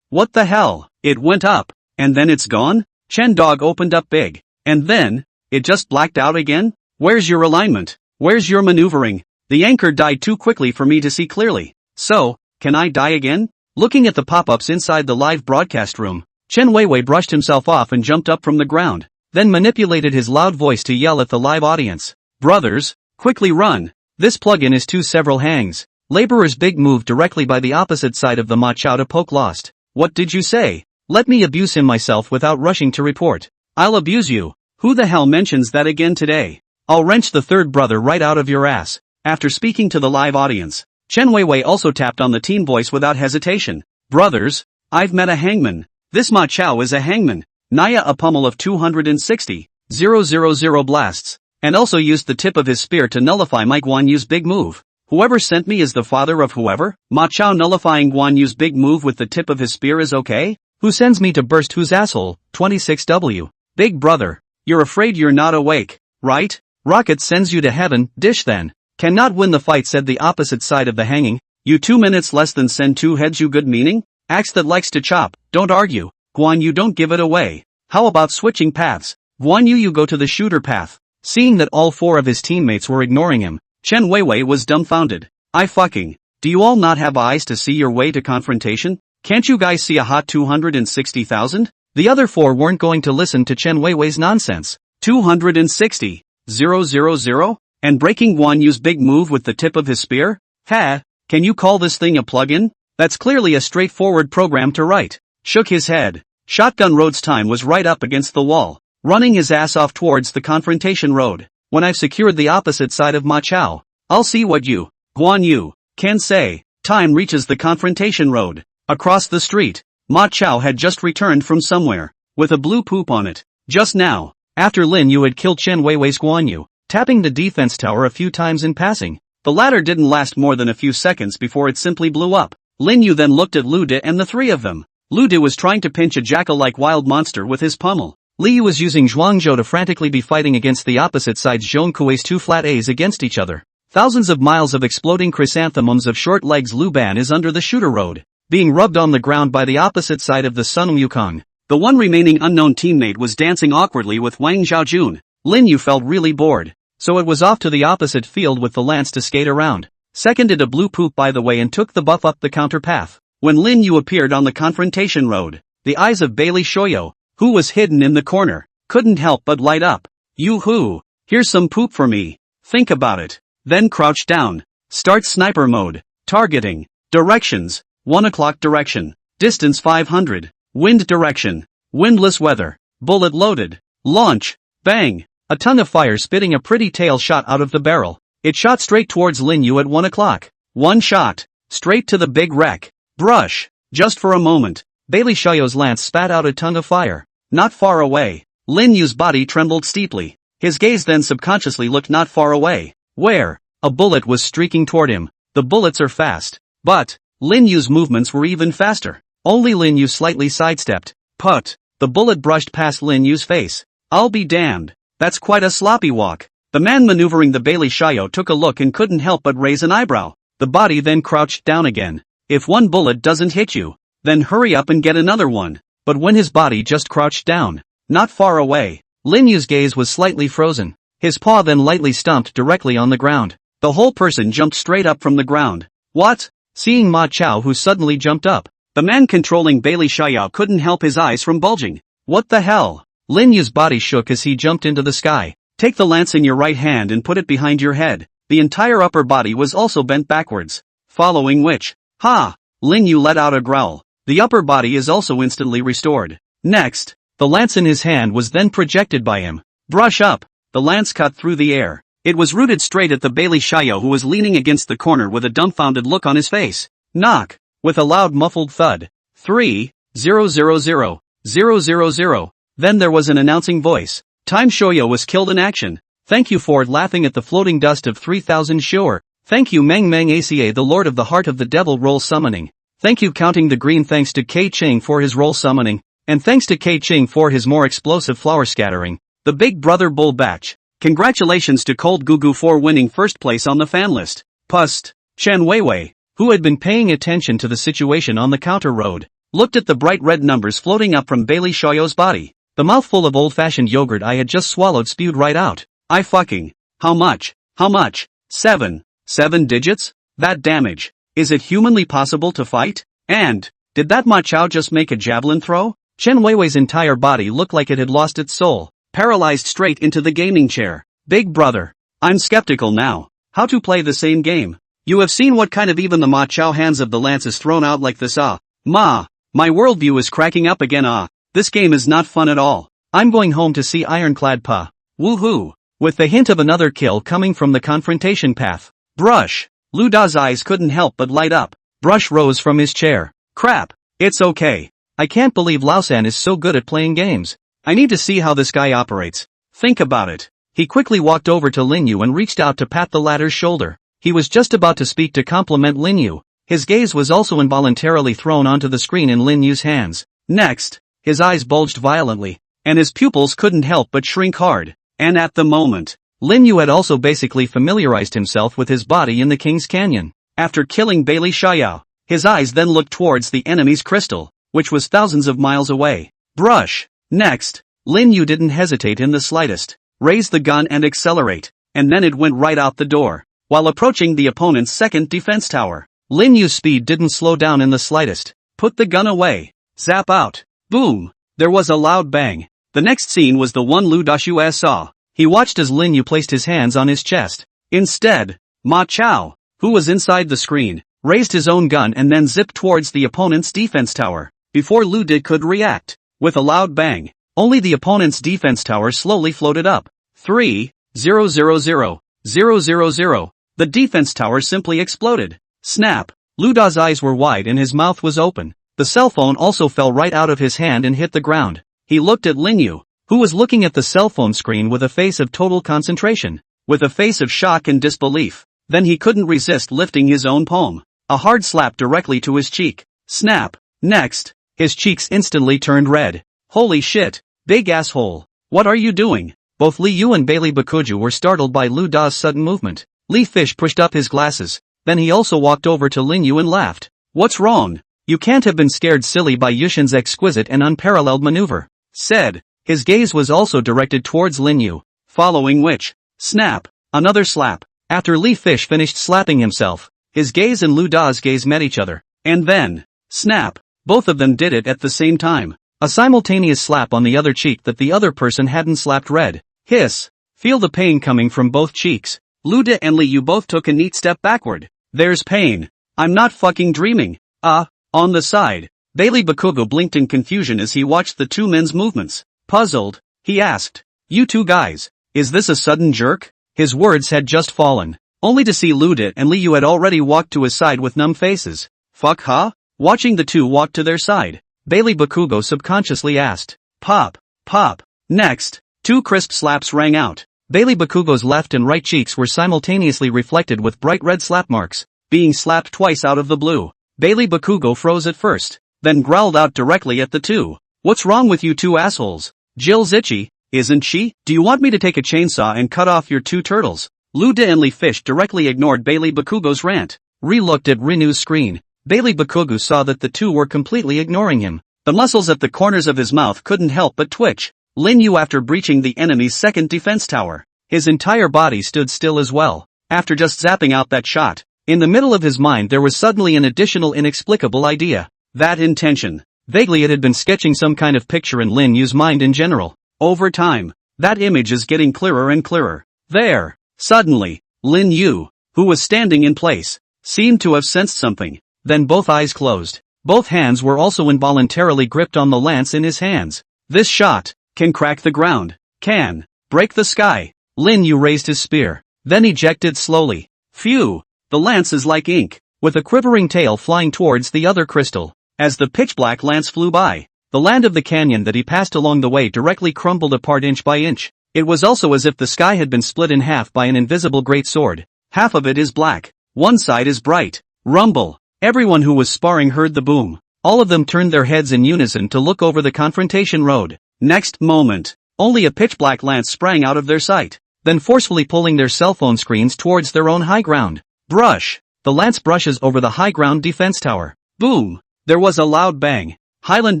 hell? It went up, and then it's gone? Chen Dog opened up big. And then, it just blacked out again? Where's your alignment? Where's your maneuvering? The anchor died too quickly for me to see clearly. So, can I die again? Looking at the pop-ups inside the live broadcast room, Chen Weiwei brushed himself off and jumped up from the ground, then manipulated his loud voice to yell at the live audience. Brothers, quickly run. This plugin is to several hangs. Laborer's big move directly by the opposite side of the Ma Chao to poke lost. What did you say? Let me abuse him myself without rushing to report. I'll abuse you. Who the hell mentions that again today? I'll wrench the third brother right out of your ass. After speaking to the live audience, Chen Weiwei also tapped on the team voice without hesitation. Brothers, I've met a hangman. This Ma Chao is a hangman. Naya a pummel of 260,000 blasts, and also used the tip of his spear to nullify my Guan Yu's big move. Whoever sent me is the father of whoever? Ma Chao nullifying Guan Yu's big move with the tip of his spear is okay? Who sends me to burst whose asshole? 26W. Big brother, you're afraid you're not awake, right? Rocket sends you to heaven, dish then. Cannot win the fight, said the opposite side of the hanging. You 2 minutes less than send two heads, you good meaning? Axe that likes to chop, don't argue. Guan Yu, don't give it away. How about switching paths? Guan Yu, you go to the shooter path. Seeing that all four of his teammates were ignoring him, Chen Weiwei was dumbfounded. Do you all not have eyes to see your way to confrontation? Can't you guys see a hot 260,000? The other four weren't going to listen to Chen Weiwei's nonsense. 260,000? And breaking Guan Yu's big move with the tip of his spear? Ha! Can you call this thing a plug-in? That's clearly a straightforward program to write. Shook his head. Shotgun Road's time was right up against the wall, running his ass off towards the confrontation road. When I've secured the opposite side of Ma Chao, I'll see what you, Guan Yu, can say. Time reaches the confrontation road. Across the street, Ma Chao had just returned from somewhere, with a blue poop on it. Just now, after Lin Yu had killed Chen Weiwei's Guan Yu, tapping the defense tower a few times in passing. The latter didn't last more than a few seconds before it simply blew up. Lin Yu then looked at Lu De and the three of them. Lu De was trying to pinch a jackal-like wild monster with his pummel. Li Yu was using Zhuangzhou to frantically be fighting against the opposite side's Zhong Kuei's two flat A's against each other. Thousands of miles of exploding chrysanthemums of short legs. Lu Ban is under the shooter road, being rubbed on the ground by the opposite side of the Sun Yukong. The one remaining unknown teammate was dancing awkwardly with Wang Zhaojun. Lin Yu felt really bored, so it was off to the opposite field with the lance to skate around. Seconded a blue poop by the way and took the buff up the counter path. When Lin Yu appeared on the confrontation road, the eyes of Bailey Shoyo, who was hidden in the corner, couldn't help but light up. Yoo-hoo, here's some poop for me. Think about it. Then crouch down. Start sniper mode. Targeting. Directions. 1 o'clock direction. Distance 500. Wind direction. Windless weather. Bullet loaded. Launch. Bang. A tongue of fire spitting a pretty tail shot out of the barrel. It shot straight towards Lin Yu at 1 o'clock. One shot. Straight to the big wreck. Brush. Just for a moment, Bailey Shoyo's lance spat out a tongue of fire. Not far away. Lin Yu's body trembled steeply. His gaze then subconsciously looked not far away. Where? A bullet was streaking toward him. The bullets are fast. But Lin Yu's movements were even faster. Only Lin Yu slightly sidestepped. Put. The bullet brushed past Lin Yu's face. I'll be damned. That's quite a sloppy walk. The man maneuvering the Bailey Shoyo took a look and couldn't help but raise an eyebrow. The body then crouched down again. If one bullet doesn't hit you, then hurry up and get another one. But when his body just crouched down, not far away, Lin Yu's gaze was slightly frozen. His paw then lightly stomped directly on the ground. The whole person jumped straight up from the ground. What? Seeing Ma Chao who suddenly jumped up, the man controlling Bailey Shoyo couldn't help his eyes from bulging. What the hell? Lin Yu's body shook as he jumped into the sky. Take the lance in your right hand and put it behind your head. The entire upper body was also bent backwards. Following which, ha! Lin Yu let out a growl. The upper body is also instantly restored. Next, the lance in his hand was then projected by him. Brush up. The lance cut through the air. It was rooted straight at the Bailey Shoyo who was leaning against the corner with a dumbfounded look on his face. Knock. With a loud muffled thud. 3,000,000. Then there was an announcing voice. Time Shoyo was killed in action. Thank you for laughing at the floating dust of 3,000 sure. Thank you Meng Meng Aca the Lord of the Heart of the Devil roll summoning. Thank you Counting the Green thanks to K Ching for his roll summoning. And thanks to K Ching for his more explosive flower scattering. The Big Brother Bull Batch. Congratulations to Cold Gugu for winning first place on the fan list. Pust. Chen Weiwei, who had been paying attention to the situation on the counter road, looked at the bright red numbers floating up from Bailey Xiaoyao's body. The mouthful of old-fashioned yogurt I had just swallowed spewed right out. I fucking. How much? How much? 7. 7 digits? That damage. Is it humanly possible to fight? And, did that Ma Chao just make a javelin throw? Chen Weiwei's entire body looked like it had lost its soul, paralyzed straight into the gaming chair. Big brother. I'm skeptical now. How to play the same game? You have seen what kind of even the Ma Chao hands of the lance is thrown out like this. My worldview is cracking up again. This game is not fun at all. I'm going home to see Ironclad Pa. Woohoo. With the hint of another kill coming from the confrontation path. Brush. Lu Da's eyes couldn't help but light up. Brush rose from his chair. Crap. It's okay. I can't believe Lausan is so good at playing games. I need to see how this guy operates. Think about it. He quickly walked over to Lin Yu and reached out to pat the latter's shoulder. He was just about to speak to compliment Lin Yu. His gaze was also involuntarily thrown onto the screen in Lin Yu's hands. Next, his eyes bulged violently, and his pupils couldn't help but shrink hard. And at the moment, Lin Yu had also basically familiarized himself with his body in the King's Canyon. After killing Bailey Xiaoyao, his eyes then looked towards the enemy's crystal, which was thousands of miles away. Brush. Next, Lin Yu didn't hesitate in the slightest. Raise the gun and accelerate, and then it went right out the door. While approaching the opponent's second defense tower, Lin Yu's speed didn't slow down in the slightest. Put the gun away. Zap out. Boom. There was a loud bang. The next scene was the one Lu Dashu saw. He watched as Lin Yu placed his hands on his chest. Instead, Ma Chao, who was inside the screen, raised his own gun and then zipped towards the opponent's defense tower. Before Lu Di could react, with a loud bang, only the opponent's defense tower slowly floated up. 3, 0, 0, 0, 0, 0, 0. The defense tower simply exploded. Snap. Lu Da's eyes were wide and his mouth was open. The cell phone also fell right out of his hand and hit the ground. He looked at Lin Yu, who was looking at the cell phone screen with a face of total concentration, with a face of shock and disbelief. Then he couldn't resist lifting his own palm. A hard slap directly to his cheek. Snap. Next, his cheeks instantly turned red. Holy shit. Big asshole. What are you doing? Both Li Yu and Bailey Bakuju were startled by Lu Da's sudden movement. Li Fish pushed up his glasses. Then he also walked over to Lin Yu and laughed. What's wrong? You can't have been scared silly by Yushin's exquisite and unparalleled maneuver. Said. His gaze was also directed towards Lin Yu. Following which, snap. Another slap. After Li Fish finished slapping himself, his gaze and Lu Da's gaze met each other. And then, snap. Both of them did it at the same time. A simultaneous slap on the other cheek that the other person hadn't slapped red. Hiss. Feel the pain coming from both cheeks. Lu Di and Li Yu both took a neat step backward. There's pain. I'm not fucking dreaming. On the side, Bailey Bakugo blinked in confusion as he watched the two men's movements. Puzzled, he asked, you two guys, is this a sudden jerk? His words had just fallen, only to see Lu Di and Li Yu had already walked to his side with numb faces. Fuck huh? Watching the two walk to their side, Bailey Bakugo subconsciously asked. Pop, pop. Next, two crisp slaps rang out. Bailey Bakugo's left and right cheeks were simultaneously reflected with bright red slap marks, being slapped twice out of the blue. Bailey Bakugo froze at first, then growled out directly at the two. What's wrong with you two assholes? Jill's itchy, isn't she? Do you want me to take a chainsaw and cut off your two turtles? Lu Di and Li Fish directly ignored Bailey Bakugo's rant. Re-looked at Rinu's screen. Bailey Bakugo saw that the two were completely ignoring him. The muscles at the corners of his mouth couldn't help but twitch. Lin Yu after breaching the enemy's second defense tower. His entire body stood still as well, after just zapping out that shot. In the middle of his mind there was suddenly an additional inexplicable idea. That intention. Vaguely it had been sketching some kind of picture in Lin Yu's mind in general. Over time, that image is getting clearer and clearer. There. Suddenly, Lin Yu, who was standing in place, seemed to have sensed something. Then both eyes closed. Both hands were also involuntarily gripped on the lance in his hands. This shot can crack the ground, can break the sky. Lin Yu raised his spear, then ejected slowly. Phew! The lance is like ink, with a quivering tail flying towards the other crystal. As the pitch-black lance flew by, the land of the canyon that he passed along the way directly crumbled apart inch by inch. It was also as if the sky had been split in half by an invisible great sword. Half of it is black, one side is bright. Rumble. Everyone who was sparring heard the boom. All of them turned their heads in unison to look over the confrontation road. Next moment, only a pitch-black lance sprang out of their sight. then forcefully pulling their cell phone screens towards their own high ground. Brush. The lance brushes over the high ground defense tower. Boom. There was a loud bang. Highland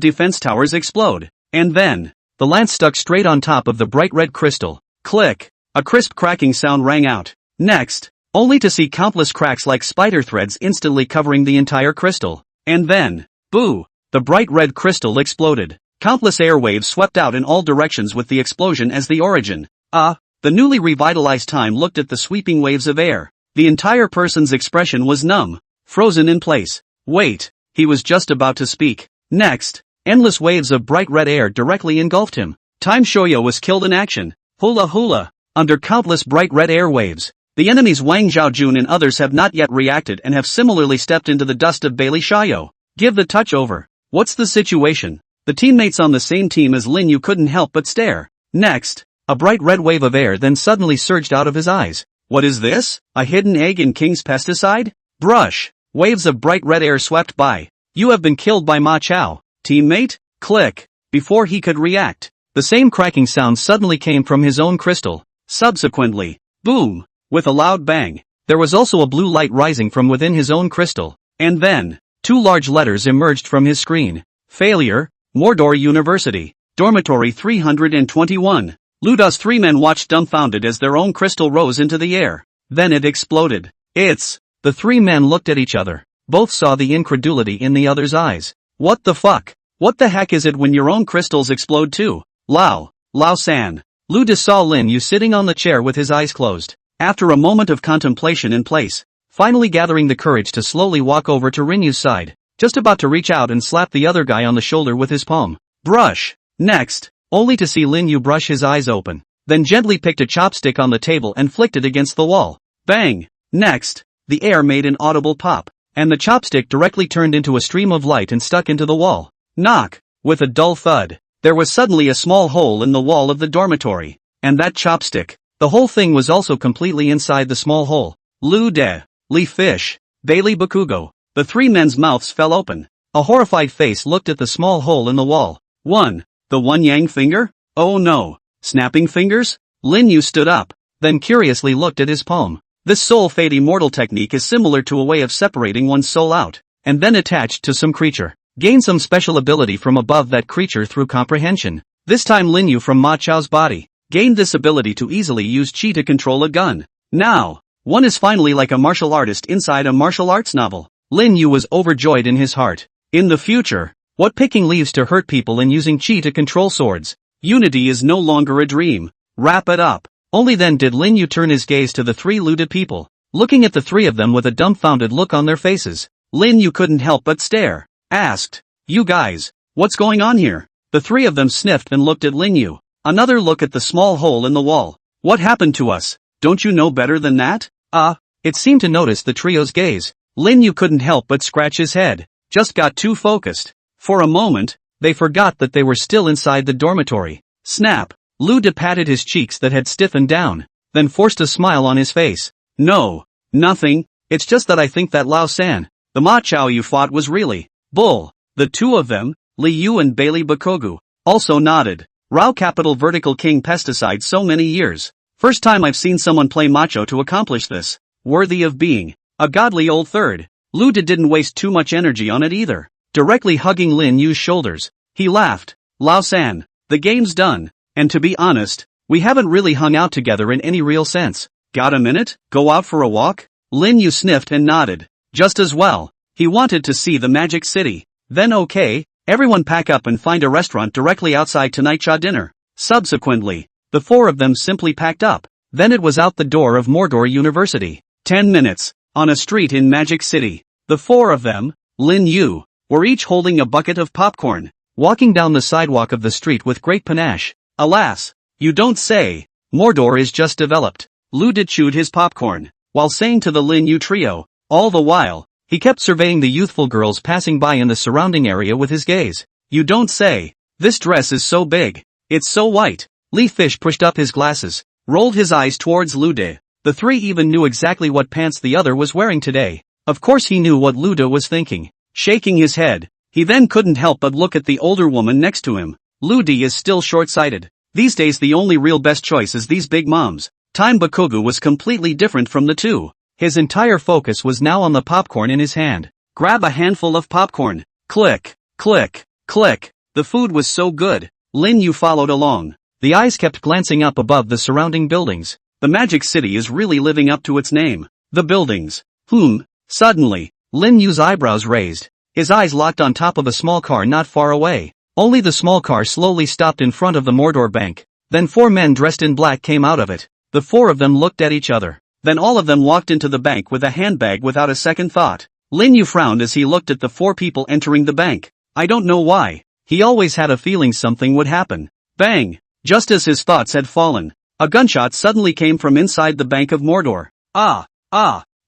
defense towers explode. And then, the lance stuck straight on top of the bright red crystal. Click. A crisp cracking sound rang out. Next, only to see countless cracks like spider threads instantly covering the entire crystal. And then, boo! The bright red crystal exploded. Countless airwaves swept out in all directions with the explosion as the origin. The newly revitalized time looked at the sweeping waves of air. The entire person's expression was numb, frozen in place. Wait, he was just about to speak. Next, endless waves of bright red air directly engulfed him. Time Shoyo was killed in action. Hula hula. Under countless bright red air waves. The enemies Wang Zhaojun and others have not yet reacted and have similarly stepped into the dust of Bailey Shayo. Give the touch over. What's the situation? The teammates on the same team as Lin Yu couldn't help but stare. Next, a bright red wave of air then suddenly surged out of his eyes. What is this? A hidden egg in King's pesticide? Brush. Waves of bright red air swept by. You have been killed by Ma Chao. Teammate? Click. Before he could react, the same cracking sound suddenly came from his own crystal. Subsequently, boom. With a loud bang, there was also a blue light rising from within his own crystal. And then, 2 large letters emerged from his screen. Failure, Mordor University. Dormitory 321. Luda's 3 men watched dumbfounded as their own crystal rose into the air. Then it exploded. The 3 men looked at each other. Both saw the incredulity in the other's eyes. What the fuck? What the heck is it when your own crystals explode too? Lao-san. Luda saw Lin Yu sitting on the chair with his eyes closed. After a moment of contemplation in place, finally gathering the courage to slowly walk over to Rinyu's side, just about to reach out and slap the other guy on the shoulder with his palm. Brush. Next, only to see Lin Yu brush his eyes open, then gently picked a chopstick on the table and flicked it against the wall. Bang! Next, the air made an audible pop, and the chopstick directly turned into a stream of light and stuck into the wall. Knock! With a dull thud, there was suddenly a small hole in the wall of the dormitory. And that chopstick, the whole thing was also completely inside the small hole. Lu De, Li Fish, Bailey Bakugo. The 3 men's mouths fell open. A horrified face looked at the small hole in the wall. The one yang finger? Oh no. Snapping fingers? Lin Yu stood up, then curiously looked at his palm. This soul fade immortal technique is similar to a way of separating one's soul out, and then attached to some creature. Gain some special ability from above that creature through comprehension. This time Lin Yu from Ma Chao's body gained this ability to easily use chi to control a gun. Now, one is finally like a martial artist inside a martial arts novel. Lin Yu was overjoyed in his heart. In the future, what picking leaves to hurt people and using chi to control swords? Unity is no longer a dream. Wrap it up. Only then did Lin Yu turn his gaze to the 3 looted people, looking at the 3 of them with a dumbfounded look on their faces. Lin Yu couldn't help but stare. Asked, "You guys, what's going on here?" The 3 of them sniffed and looked at Lin Yu. Another look at the small hole in the wall. "What happened to us? Don't you know better than that?" It seemed to notice the trio's gaze. Lin Yu couldn't help but scratch his head. Just got too focused. For a moment, they forgot that they were still inside the dormitory. Snap! Lu De patted his cheeks that had stiffened down, then forced a smile on his face. "No, nothing, it's just that I think that Lao-san, the Ma Chao you fought was really bull." The 2 of them, Li Yu and Bailey Bakogu, also nodded. Rao Capital Vertical King Pesticide so many years. First time I've seen someone play macho to accomplish this. Worthy of being a godly old third. Lu De didn't waste too much energy on it either. Directly hugging Lin Yu's shoulders, he laughed. "Lao-san, the game's done. And to be honest, we haven't really hung out together in any real sense. Got a minute? Go out for a walk?" Lin Yu sniffed and nodded. Just as well. He wanted to see the Magic City. Then okay, everyone pack up and find a restaurant directly outside tonight's dinner. Subsequently, the 4 of them simply packed up. Then it was out the door of Mordor University. 10 minutes, on a street in Magic City. The 4 of them, Lin Yu, were each holding a bucket of popcorn, walking down the sidewalk of the street with great panache. Alas, you don't say. Mordor is just developed. Lu De chewed his popcorn, while saying to the Lin Yu trio. All the while, he kept surveying the youthful girls passing by in the surrounding area with his gaze. "You don't say. This dress is so big. It's so white." Li Fish pushed up his glasses, rolled his eyes towards Lu De. The 3 even knew exactly what pants the other was wearing today. Of course he knew what Lu De was thinking. Shaking his head, he then couldn't help but look at the older woman next to him. Lu De is still short-sighted. These days the only real best choice is these big moms. Time Bakugu was completely different from the two. His entire focus was now on the popcorn in his hand. Grab a handful of popcorn. Click, click, click. The food was so good. Lin Yu followed along. The eyes kept glancing up above the surrounding buildings. The Magic City is really living up to its name. The buildings. Suddenly, Lin Yu's eyebrows raised. His eyes locked on top of a small car not far away. Only the small car slowly stopped in front of the Mordor Bank. Then 4 men dressed in black came out of it. The 4 of them looked at each other. Then all of them walked into the bank with a handbag without a second thought. Lin Yu frowned as he looked at the 4 people entering the bank. I don't know why. He always had a feeling something would happen. Bang! Just as his thoughts had fallen, a gunshot suddenly came from inside the Bank of Mordor.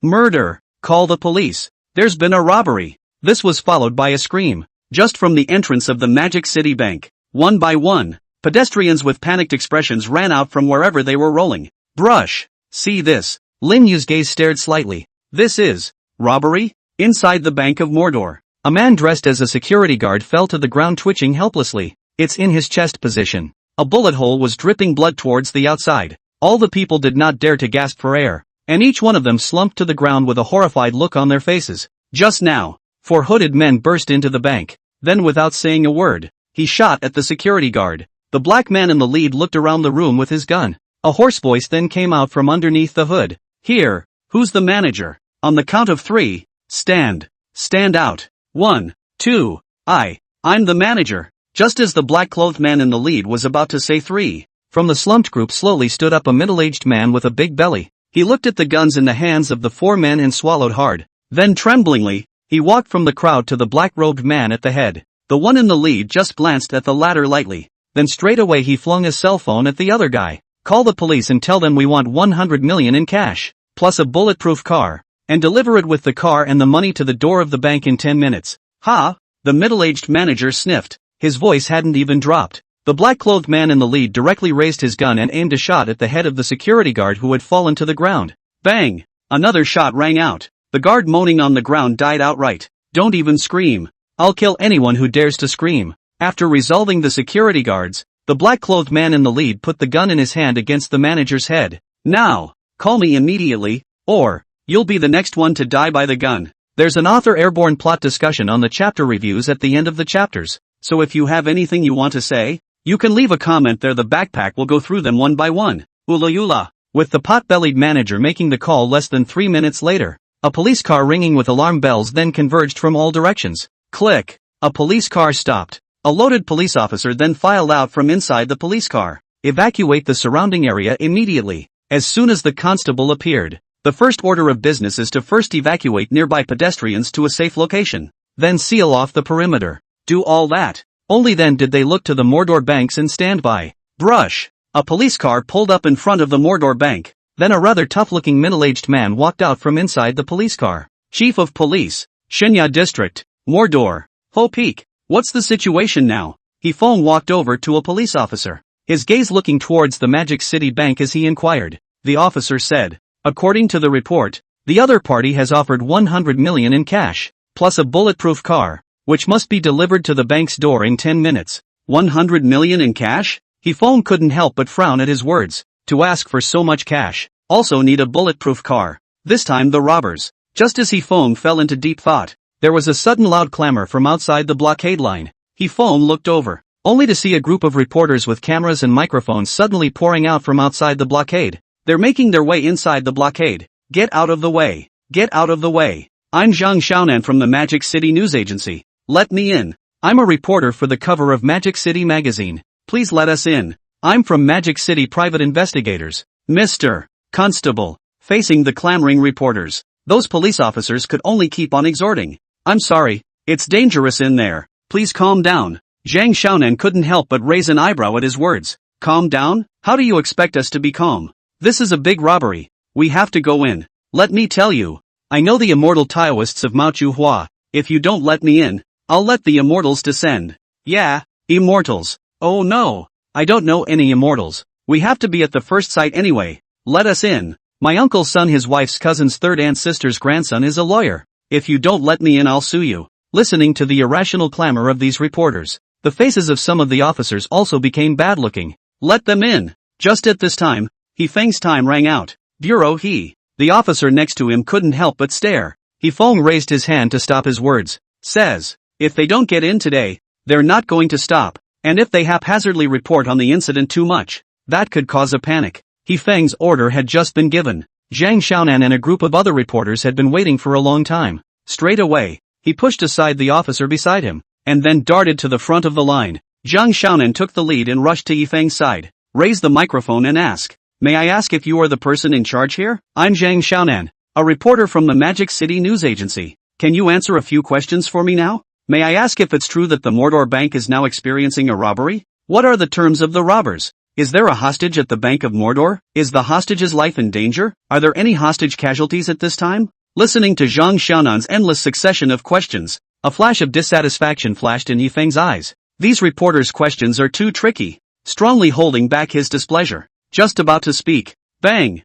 Murder! Call the police. There's been a robbery. This was followed by a scream. Just from the entrance of the Magic City Bank. One by one, pedestrians with panicked expressions ran out from wherever they were rolling. Brush! See this. Lin Yu's gaze stared slightly. This is robbery? Inside the Bank of Mordor. A man dressed as a security guard fell to the ground twitching helplessly. It's in his chest position. A bullet hole was dripping blood towards the outside. All the people did not dare to gasp for air, and each one of them slumped to the ground with a horrified look on their faces. Just now, 4 hooded men burst into the bank. Then without saying a word, he shot at the security guard. The black man in the lead looked around the room with his gun. A hoarse voice then came out from underneath the hood. Here, who's the manager? On the count of 3, stand. Stand out. 1, 2, I'm the manager. Just as the black-clothed man in the lead was about to say 3, from the slumped group slowly stood up a middle-aged man with a big belly. He looked at the guns in the hands of the 4 men and swallowed hard. Then tremblingly, he walked from the crowd to the black-robed man at the head. The one in the lead just glanced at the latter lightly. Then straight away he flung his cell phone at the other guy. Call the police and tell them we want 100 million in cash, plus a bulletproof car, and deliver it with the car and the money to the door of the bank in 10 minutes. Ha! The middle-aged manager sniffed. His voice hadn't even dropped. The black-clothed man in the lead directly raised his gun and aimed a shot at the head of the security guard who had fallen to the ground. Bang! Another shot rang out. The guard moaning on the ground died outright. Don't even scream. I'll kill anyone who dares to scream. After resolving the security guards, the black-clothed man in the lead put the gun in his hand against the manager's head. Now, call me immediately, or you'll be the next one to die by the gun. There's an author airborne plot discussion on the chapter reviews at the end of the chapters, so if you have anything you want to say, you can leave a comment there. The backpack will go through them one by one. Ula. With the pot-bellied manager making the call less than 3 minutes later, a police car ringing with alarm bells then converged from all directions. Click. A police car stopped. A loaded police officer then filed out from inside the police car. Evacuate the surrounding area immediately. As soon as the constable appeared, the first order of business is to first evacuate nearby pedestrians to a safe location. Then seal off the perimeter. Do all that. Only then did they look to the Mordor banks and stand by. Brush. A police car pulled up in front of the Mordor bank. Then a rather tough-looking middle-aged man walked out from inside the police car. Chief of Police, Shinya District, Mordor. Ho Peak. What's the situation now? He phone walked over to a police officer, his gaze looking towards the Magic City Bank as he inquired. The officer said, according to the report, the other party has offered 100 million in cash, plus a bulletproof car, which must be delivered to the bank's door in 10 minutes. 100 million in cash? He phone couldn't help but frown at his words. To ask for so much cash, also need a bulletproof car. This time the robbers. Just as he phone fell into deep thought, there was a sudden loud clamor from outside the blockade line. He phone looked over, only to see a group of reporters with cameras and microphones suddenly pouring out from outside the blockade. They're making their way inside the blockade. Get out of the way. Get out of the way. I'm Zhang Xiaonan from the Magic City News Agency. Let me in. I'm a reporter for the cover of Magic City magazine. Please let us in. I'm from Magic City Private Investigators. Mr. Constable. Facing the clamoring reporters, those police officers could only keep on exhorting. I'm sorry, it's dangerous in there. Please calm down. Zhang Xiaonan couldn't help but raise an eyebrow at his words. Calm down? How do you expect us to be calm? This is a big robbery. We have to go in. Let me tell you. I know the immortal Taoists of Mao Chu Hua. If you don't let me in, I'll let the immortals descend. Yeah, immortals. Oh no. I don't know any immortals. We have to be at the first sight anyway. Let us in. My uncle's son, his wife's cousin's third aunt's sister's grandson is a lawyer. If you don't let me in, I'll sue you. Listening to the irrational clamor of these reporters, the faces of some of the officers also became bad-looking. Let them in. Just at this time, Feng's time rang out. Bureau he. The officer next to him couldn't help but stare. Feng raised his hand to stop his words. Says, if they don't get in today, they're not going to stop, and if they haphazardly report on the incident too much, that could cause a panic. Feng's order had just been given. Zhang Xiaonan and a group of other reporters had been waiting for a long time. Straight away, he pushed aside the officer beside him, and then darted to the front of the line. Zhang Xiaonan took the lead and rushed to Feng's side, raised the microphone and asked, may I ask if you are the person in charge here? I'm Zhang Xiaonan, a reporter from the Magic City News Agency. Can you answer a few questions for me now? May I ask if it's true that the Mordor Bank is now experiencing a robbery? What are the terms of the robbers? Is there a hostage at the Bank of Mordor? Is the hostage's life in danger? Are there any hostage casualties at this time? Listening to Zhang Xiaonan's endless succession of questions, a flash of dissatisfaction flashed in Feng's eyes. These reporters' questions are too tricky. Strongly holding back his displeasure. Just about to speak. Bang!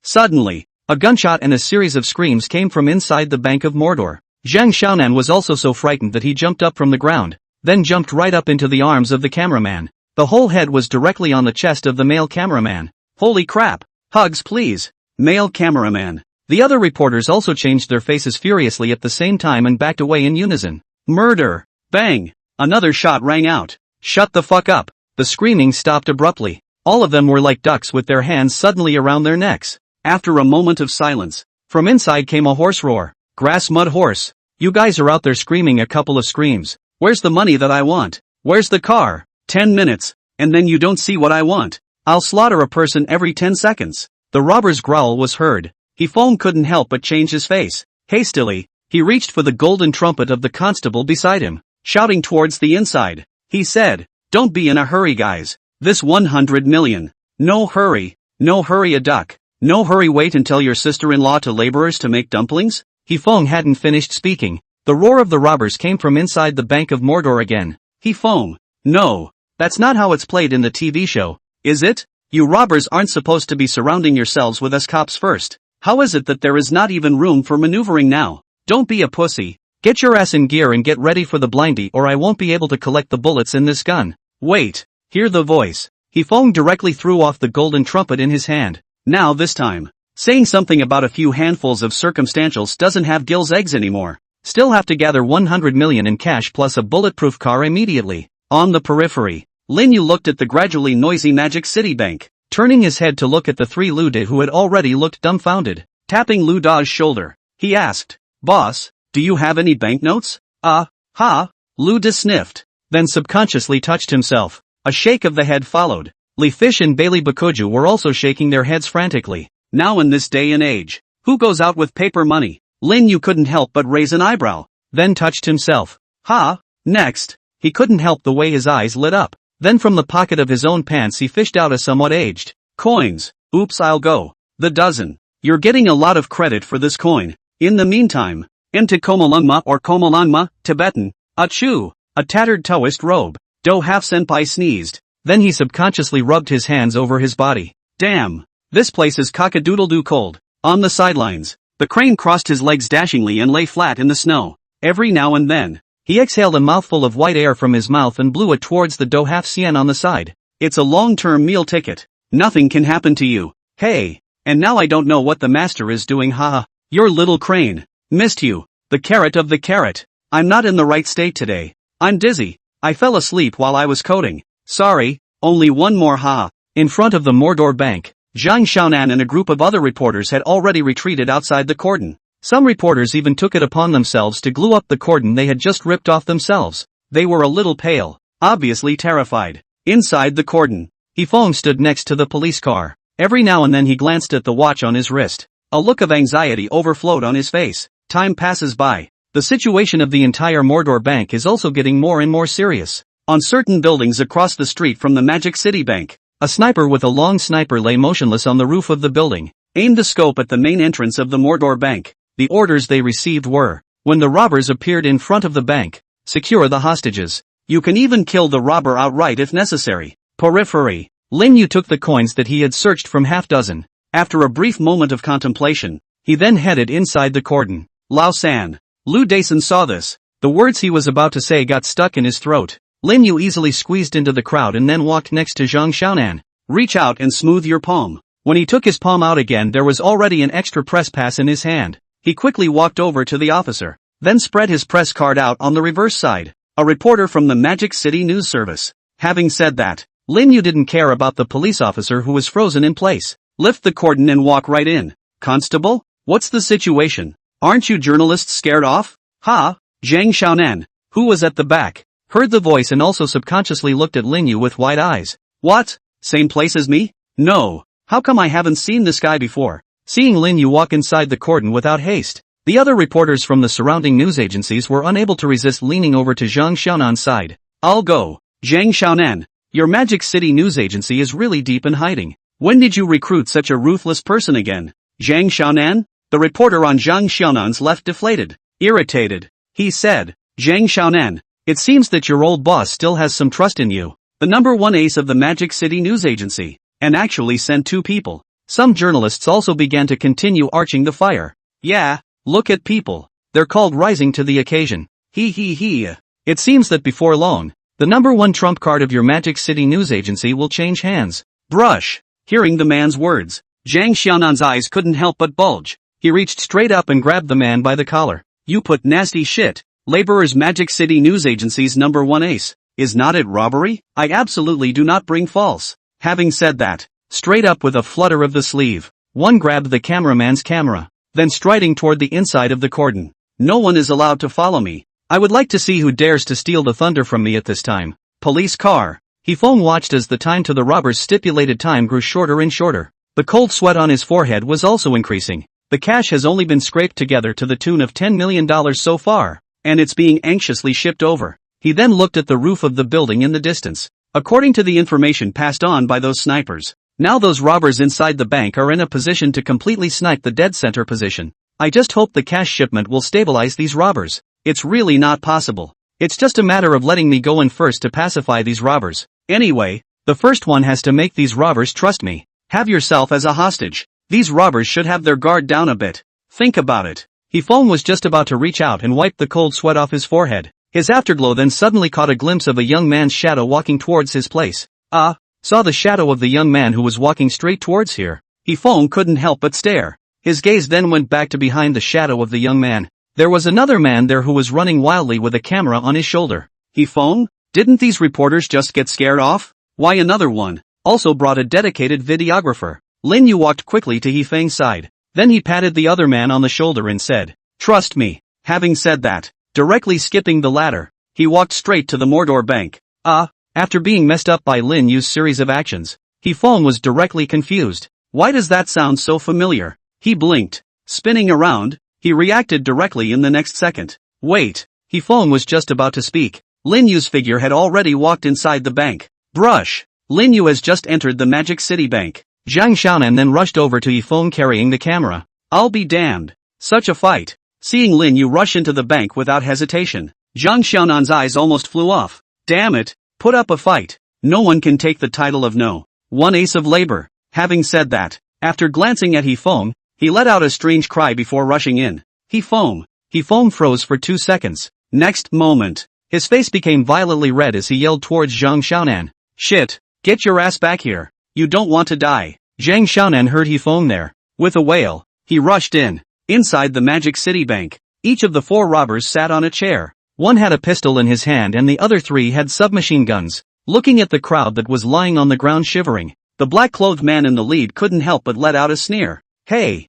Suddenly, a gunshot and a series of screams came from inside the Bank of Mordor. Zhang Xiaonan was also so frightened that he jumped up from the ground, then jumped right up into the arms of the cameraman. The whole head was directly on the chest of the male cameraman. Holy crap! Hugs please! Male cameraman. The other reporters also changed their faces furiously at the same time and backed away in unison. Murder! Bang! Another shot rang out. Shut the fuck up! The screaming stopped abruptly. All of them were like ducks with their hands suddenly around their necks. After a moment of silence, from inside came a hoarse roar. Grass mud horse. You guys are out there screaming a couple of screams. Where's the money that I want? Where's the car? 10 minutes, and then you don't see what I want. I'll slaughter a person every 10 seconds. The robber's growl was heard. Feng couldn't help but change his face. Hastily, he reached for the golden trumpet of the constable beside him, shouting towards the inside. He said, don't be in a hurry guys. This 100 million. No hurry a duck. No hurry wait until your sister-in-law to laborers to make dumplings? Feng hadn't finished speaking. The roar of the robbers came from inside the Bank of Mordor again. Feng. No. That's not how it's played in the TV show, is it? You robbers aren't supposed to be surrounding yourselves with us cops first. How is it that there is not even room for maneuvering now? Don't be a pussy. Get your ass in gear and get ready for the blindy or I won't be able to collect the bullets in this gun. Wait. Hear the voice. Feng directly threw off the golden trumpet in his hand. Now this time. Saying something about a few handfuls of circumstantials doesn't have Gil's eggs anymore. Still have to gather 100 million in cash plus a bulletproof car immediately. On the periphery, Lin Yu looked at the gradually noisy Magic City Bank, turning his head to look at the three Lu De who had already looked dumbfounded. Tapping Lu Da's shoulder, he asked, Boss, do you have any banknotes? Lu De sniffed, then subconsciously touched himself. A shake of the head followed. Li Fish and Bailey Bakuju were also shaking their heads frantically. Now in this day and age, who goes out with paper money? Lin Yu couldn't help but raise an eyebrow, then touched himself. Next. He couldn't help the way his eyes lit up. Then from the pocket of his own pants he fished out a somewhat aged coins. Oops, I'll go. The dozen. You're getting a lot of credit for this coin. In the meantime, into Komolungma or Komolangma, Tibetan. Achoo! A tattered Taoist robe. Do half-senpai sneezed. Then he subconsciously rubbed his hands over his body. Damn. This place is cock-a-doodle-doo cold. On the sidelines, the crane crossed his legs dashingly and lay flat in the snow. Every now and then, he exhaled a mouthful of white air from his mouth and blew it towards the Do half cien on the side. It's a long-term meal ticket. Nothing can happen to you. Hey. And now I don't know what the master is doing, haha. Your little crane. Missed you. The carrot of the carrot. I'm not in the right state today. I'm dizzy. I fell asleep while I was coding. Sorry. Only one more haha. In front of the Mordor Bank, Zhang Xiaonan and a group of other reporters had already retreated outside the cordon. Some reporters even took it upon themselves to glue up the cordon they had just ripped off themselves. They were a little pale, obviously terrified. Inside the cordon, Feng stood next to the police car. Every now and then he glanced at the watch on his wrist. A look of anxiety overflowed on his face. Time passes by. The situation of the entire Mordor Bank is also getting more and more serious. On certain buildings across the street from the Magic City Bank, a sniper with a long sniper lay motionless on the roof of the building, aimed the scope at the main entrance of the Mordor Bank. The orders they received were, when the robbers appeared in front of the bank, secure the hostages. You can even kill the robber outright if necessary. Periphery. Lin Yu took the coins that he had searched from half-dozen. After a brief moment of contemplation, he then headed inside the cordon. Lao San. Lu Dason saw this. The words he was about to say got stuck in his throat. Lin Yu easily squeezed into the crowd and then walked next to Zhang Xiaonan. Reach out and smooth your palm. When he took his palm out again, there was already an extra press pass in his hand. He quickly walked over to the officer, then spread his press card out on the reverse side. A reporter from the Magic City News Service. Having said that, Lin Yu didn't care about the police officer who was frozen in place. Lift the cordon and walk right in. Constable? What's the situation? Aren't you journalists scared off? Ha! Zhang Xiaonan, who was at the back, heard the voice and also subconsciously looked at Lin Yu with wide eyes. What? Same place as me? No. How come I haven't seen this guy before? Seeing Lin Yu walk inside the cordon without haste, the other reporters from the surrounding news agencies were unable to resist leaning over to Zhang Xiaonan's side. I'll go. Zhang Xiaonan, your Magic City news agency is really deep in hiding. When did you recruit such a ruthless person again? Zhang Xiaonan? The reporter on Zhang Xiaonan's left deflated, irritated. He said, Zhang Xiaonan, it seems that your old boss still has some trust in you. The number one ace of the Magic City news agency, and actually sent 2 people. Some journalists also began to continue arching the fire. Yeah, look at people. They're called rising to the occasion. He. It seems that before long, the number one trump card of your Magic City news agency will change hands. Brush. Hearing the man's words, Zhang Xiaonan's eyes couldn't help but bulge. He reached straight up and grabbed the man by the collar. You put nasty shit. Laborer's Magic City news agency's number one ace. Is not it robbery? I absolutely do not bring false. Having said that, straight up with a flutter of the sleeve, one grabbed the cameraman's camera, then striding toward the inside of the cordon. No one is allowed to follow me. I would like to see who dares to steal the thunder from me at this time. Police car. He-Fong watched as the time to the robber's stipulated time grew shorter and shorter. The cold sweat on his forehead was also increasing. The cash has only been scraped together to the tune of $10 million so far, and it's being anxiously shipped over. He then looked at the roof of the building in the distance. According to the information passed on by those snipers, now those robbers inside the bank are in a position to completely snipe the dead center position. I just hope the cash shipment will stabilize these robbers. It's really not possible. It's just a matter of letting me go in first to pacify these robbers. Anyway, the first one has to make these robbers trust me. Have yourself as a hostage. These robbers should have their guard down a bit. Think about it. He-Fong was just about to reach out and wipe the cold sweat off his forehead. His afterglow then suddenly caught a glimpse of a young man's shadow walking towards his place. Saw the shadow of the young man who was walking straight towards here. He-Fong couldn't help but stare. His gaze then went back to behind the shadow of the young man. There was another man there who was running wildly with a camera on his shoulder. He-Fong? Didn't these reporters just get scared off? Why another one? Also brought a dedicated videographer. Lin Yu walked quickly to He-Feng's side. Then he patted the other man on the shoulder and said, Trust me. Having said that, directly skipping the ladder, he walked straight to the Mordor Bank. After being messed up by Lin Yu's series of actions, He-Fong was directly confused. Why does that sound so familiar? He blinked. Spinning around, he reacted directly in the next second. Wait, He-Fong was just about to speak. Lin Yu's figure had already walked inside the bank. Brush. Lin Yu has just entered the Magic City Bank. Zhang Xiaonan then rushed over to He-Fong carrying the camera. I'll be damned. Such a fight. Seeing Lin Yu rush into the bank without hesitation, Zhang Xiaonan's eyes almost flew off. Damn it, put up a fight. No one can take the title of no. One ace of labor. Having said that, after glancing at He-Fong, he let out a strange cry before rushing in. He-Fong. He-Fong froze for 2 seconds. Next moment, his face became violently red as he yelled towards Zhang Xiaonan. Shit, get your ass back here. You don't want to die. Zhang Xiaonan heard He-Fong there. With a wail, he rushed in. Inside the Magic City Bank, each of the 4 robbers sat on a chair. One had a pistol in his hand and the other 3 had submachine guns. Looking at the crowd that was lying on the ground shivering, the black-clothed man in the lead couldn't help but let out a sneer. Hey,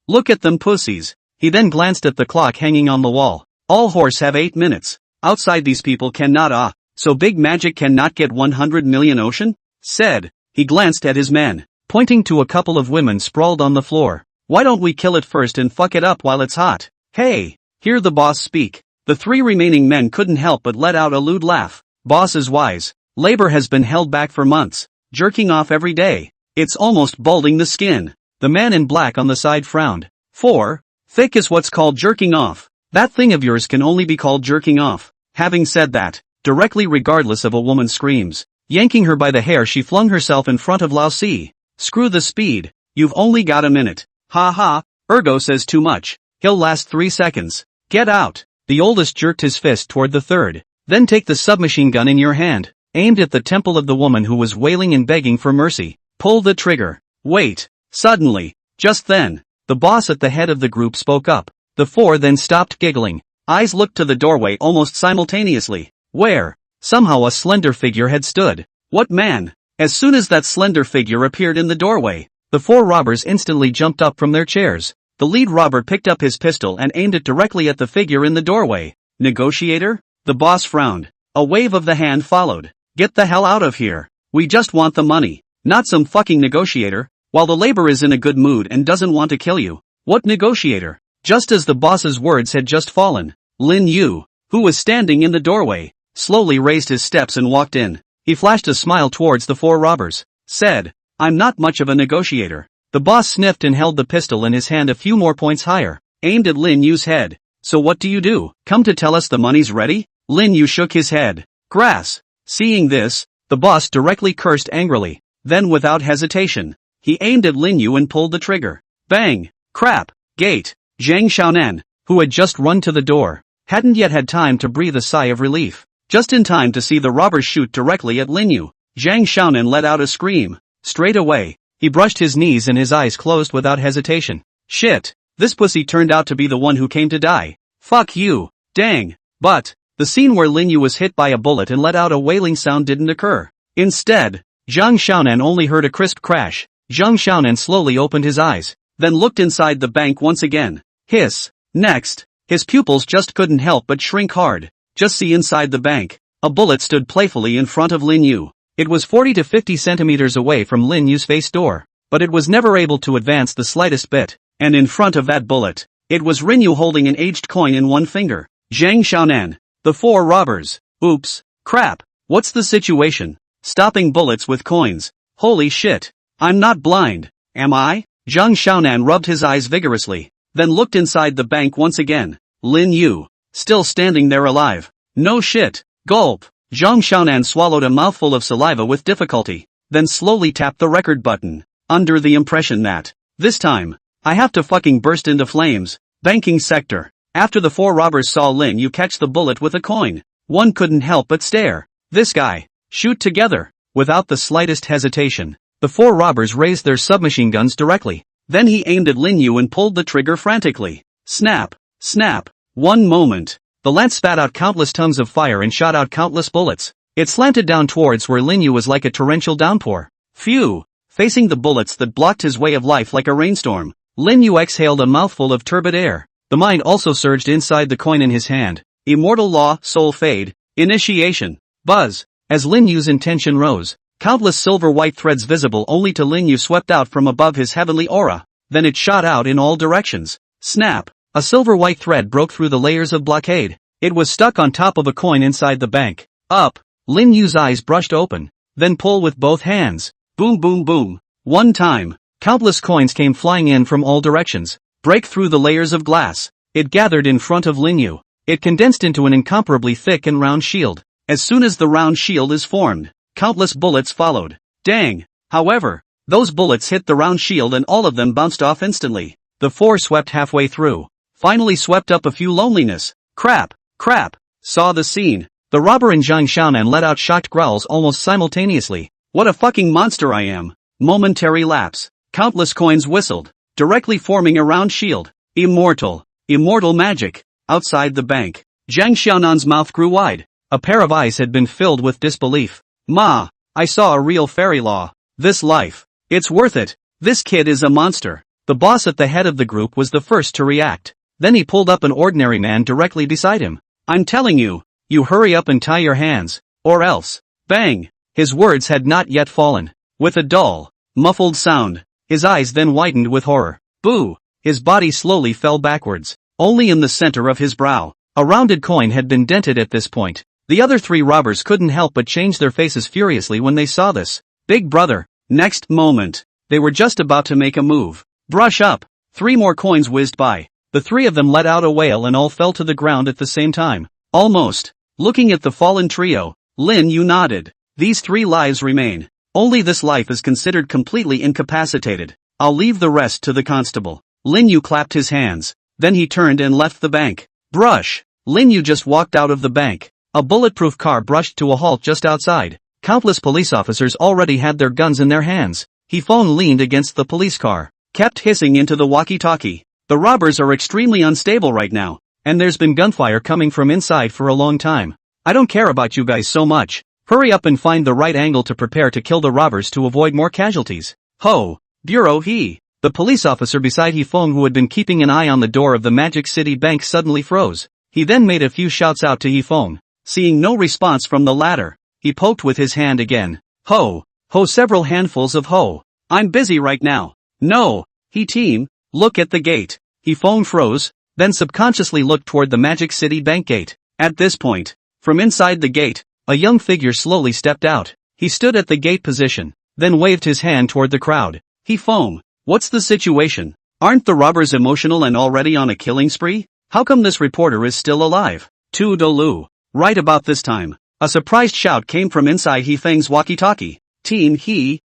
look at them pussies. He then glanced at the clock hanging on the wall. All horse have 8 minutes. Outside these people cannot so big magic cannot get 100 million ocean? Said. He glanced at his men, pointing to a couple of women sprawled on the floor. Why don't we kill it first and fuck it up while it's hot? Hey, hear the boss speak. The 3 remaining men couldn't help but let out a lewd laugh. Boss is wise. Labor has been held back for months, jerking off every day. It's almost balding the skin. The man in black on the side frowned. 4. Thick is what's called jerking off. That thing of yours can only be called jerking off. Having said that, directly regardless of a woman's screams, yanking her by the hair she flung herself in front of Lao Si. Screw the speed. You've only got a minute. Ha ha, Ergo says too much. He'll last 3 seconds. Get out. The oldest jerked his fist toward the third. Then take the submachine gun in your hand. aimed at the temple of the woman who was wailing and begging for mercy. Pull the trigger. Wait. Suddenly, just then, the boss at the head of the group spoke up. The four then stopped giggling. Eyes looked to the doorway almost simultaneously, where, somehow a slender figure had stood. What man? As soon as that slender figure appeared in the doorway, the four robbers instantly jumped up from their chairs. The lead robber picked up his pistol and aimed it directly at the figure in the doorway. Negotiator? The boss frowned. A wave of the hand followed. Get the hell out of here. We just want the money, not some fucking negotiator. While the labor is in a good mood and doesn't want to kill you. What negotiator? Just as the boss's words had just fallen, Lin Yu, who was standing in the doorway, slowly raised his steps and walked in. He flashed a smile towards the four robbers, said, I'm not much of a negotiator. The boss sniffed and held the pistol in his hand a few more points higher, aimed at Lin Yu's head. So what do you do? Come to tell us the money's ready? Lin Yu shook his head. Grass. Seeing this, the boss directly cursed angrily. Then without hesitation, he aimed at Lin Yu and pulled the trigger. Bang! Crap! Gate! Zhang Xiaonan, who had just run to the door, hadn't yet had time to breathe a sigh of relief. Just in time to see the robbers shoot directly at Lin Yu, Zhang Xiaonan let out a scream. Straight away, he brushed his knees and his eyes closed without hesitation. Shit! This pussy turned out to be the one who came to die. Fuck you! Dang! But, the scene where Lin Yu was hit by a bullet and let out a wailing sound didn't occur. Instead, Zhang Xiaonan only heard a crisp crash. Zhang Xiaonan slowly opened his eyes, then looked inside the bank once again. Hiss. Next, his pupils just couldn't help but shrink hard. Just see inside the bank. A bullet stood playfully in front of Lin Yu. It was 40 to 50 centimeters away from Lin Yu's face door, but it was never able to advance the slightest bit. And in front of that bullet, it was Lin Yu holding an aged coin in one finger. Zhang Xiaonan. The four robbers. Oops. Crap. What's the situation? Stopping bullets with coins. Holy shit. I'm not blind, am I? Zhang Xiaonan rubbed his eyes vigorously, then looked inside the bank once again. Lin Yu, still standing there alive. No shit. Gulp. Zhang Xiaonan swallowed a mouthful of saliva with difficulty, then slowly tapped the record button, under the impression that, this time, I have to fucking burst into flames. Banking sector. After the four robbers saw Lin Yu catch the bullet with a coin, one couldn't help but stare. This guy. Shoot together. Without the slightest hesitation, the four robbers raised their submachine guns directly. Then he aimed at Lin Yu and pulled the trigger frantically. Snap. Snap. One moment. The lance spat out countless tongues of fire and shot out countless bullets. It slanted down towards where Lin Yu was like a torrential downpour. Phew. Facing the bullets that blocked his way of life like a rainstorm, Lin Yu exhaled a mouthful of turbid air. The mind also surged inside the coin in his hand. Immortal law, soul fade, initiation. Buzz. As Lin Yu's intention rose, countless silver white threads visible only to Lin Yu swept out from above his heavenly aura. Then it shot out in all directions. Snap. A silver white thread broke through the layers of blockade. It was stuck on top of a coin inside the bank. Up. Lin Yu's eyes brushed open. Then pull with both hands. Boom boom boom. One time. Countless coins came flying in from all directions. Break through the layers of glass. It gathered in front of Lin Yu. It condensed into an incomparably thick and round shield. As soon as the round shield is formed, countless bullets followed. Dang. However, those bullets hit the round shield and all of them bounced off instantly. The four swept halfway through. Finally swept up a few loneliness. Crap. Crap. Saw the scene. The robber and Zhang Xiaonan let out shocked growls almost simultaneously. What a fucking monster I am. Momentary lapse. Countless coins whistled, directly forming a round shield. Immortal. Immortal magic. Outside the bank, Zhang Xiaonan's mouth grew wide. A pair of eyes had been filled with disbelief. Ma, I saw a real fairy law. This life. It's worth it. This kid is a monster. The boss at the head of the group was the first to react. Then he pulled up an ordinary man directly beside him. I'm telling you, you hurry up and tie your hands, or else. Bang! His words had not yet fallen. With a dull, muffled sound, his eyes then widened with horror. Boo! His body slowly fell backwards. Only in the center of his brow, a rounded coin had been dented at this point. The other three robbers couldn't help but change their faces furiously when they saw this. Big brother. Next moment, they were just about to make a move. Brush up. 3 more coins whizzed by. The 3 of them let out a wail and all fell to the ground at the same time. Almost. Looking at the fallen trio, Lin Yu nodded. These 3 lives remain. Only this life is considered completely incapacitated. I'll leave the rest to the constable. Lin Yu clapped his hands. Then he turned and left the bank. Brush. Lin Yu just walked out of the bank. A bulletproof car brushed to a halt just outside. Countless police officers already had their guns in their hands. Hifeng leaned against the police car, kept hissing into the walkie-talkie. The robbers are extremely unstable right now, and there's been gunfire coming from inside for a long time. I don't care about you guys so much. Hurry up and find the right angle to prepare to kill the robbers to avoid more casualties. Ho! Bureau he! The police officer beside Hifeng, who had been keeping an eye on the door of the Magic City Bank, suddenly froze. He then made a few shouts out to Hifeng. Seeing no response from the latter, he poked with his hand again. Ho! Ho! Several handfuls of ho! I'm busy right now. No! He team, look at the gate. Hifeng froze, then subconsciously looked toward the Magic City Bank gate. At this point, from inside the gate, a young figure slowly stepped out. He stood at the gate position, then waved his hand toward the crowd. Hifeng, what's the situation? Aren't the robbers emotional and already on a killing spree? How come this reporter is still alive? Tu Dolu. Right about this time, a surprised shout came from inside Hifeng's walkie-talkie. Teen he,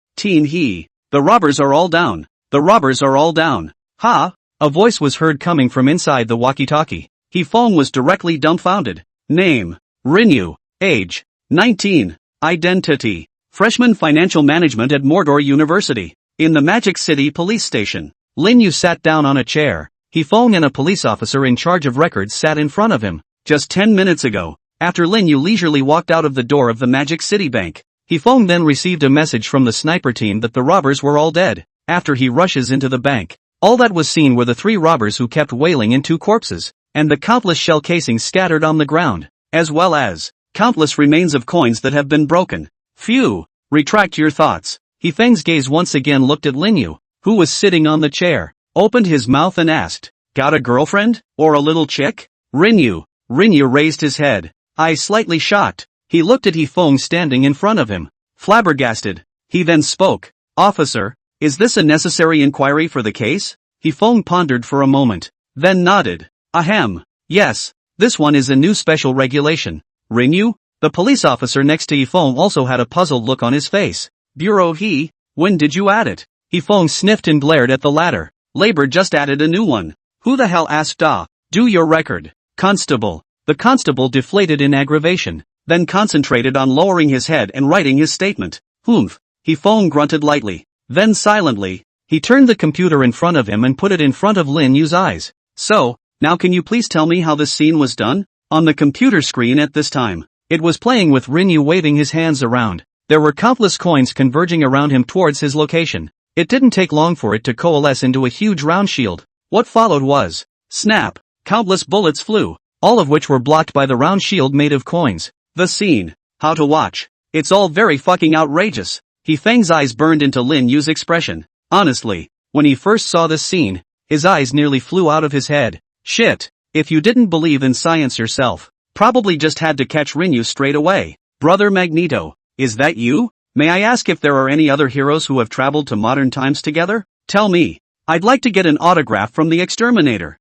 the robbers are all down. The robbers are all down. Ha! A voice was heard coming from inside the walkie-talkie. Hifeng was directly dumbfounded. Name, Rinyu. Age, 19. Identity, freshman financial management at Mordor University. In the Magic City police station, Linyu sat down on a chair. Hifeng and a police officer in charge of records sat in front of him. Just 10 minutes ago, after Linyu leisurely walked out of the door of the Magic City Bank, Hifeng then received a message from the sniper team that the robbers were all dead. After he rushes into the bank, all that was seen were the 3 robbers who kept wailing in 2 corpses, and the countless shell casings scattered on the ground, as well as countless remains of coins that have been broken. Phew! Retract your thoughts. Hifeng's gaze once again looked at Linyu, who was sitting on the chair, opened his mouth and asked, "Got a girlfriend? Or a little chick?" Rinyu raised his head, eyes slightly shocked. He looked at Hifeng standing in front of him, flabbergasted. He then spoke. "Officer, is this a necessary inquiry for the case?" Hifeng pondered for a moment, then nodded. Ahem. Yes, this one is a new special regulation. Rinyu? The police officer next to Hifeng also had a puzzled look on his face. Bureau he, when did you add it? Hifeng sniffed and glared at the latter. Labor just added a new one. Who the hell asked? Do your record. Constable. The constable deflated in aggravation, then concentrated on lowering his head and writing his statement. Humph. Hifeng grunted lightly. Then silently, he turned the computer in front of him and put it in front of Lin Yu's eyes. So, now can you please tell me how this scene was done? On the computer screen at this time, it was playing with Rinyu waving his hands around. There were countless coins converging around him towards his location. It didn't take long for it to coalesce into a huge round shield. What followed was, snap, countless bullets flew, all of which were blocked by the round shield made of coins. The scene. How to watch. It's all very fucking outrageous. Hifeng's eyes burned into Lin Yu's expression. Honestly, when he first saw this scene, his eyes nearly flew out of his head. Shit. If you didn't believe in science yourself, probably just had to catch Rinyu straight away. Brother Magneto, is that you? May I ask if there are any other heroes who have traveled to modern times together? Tell me. I'd like to get an autograph from the exterminator.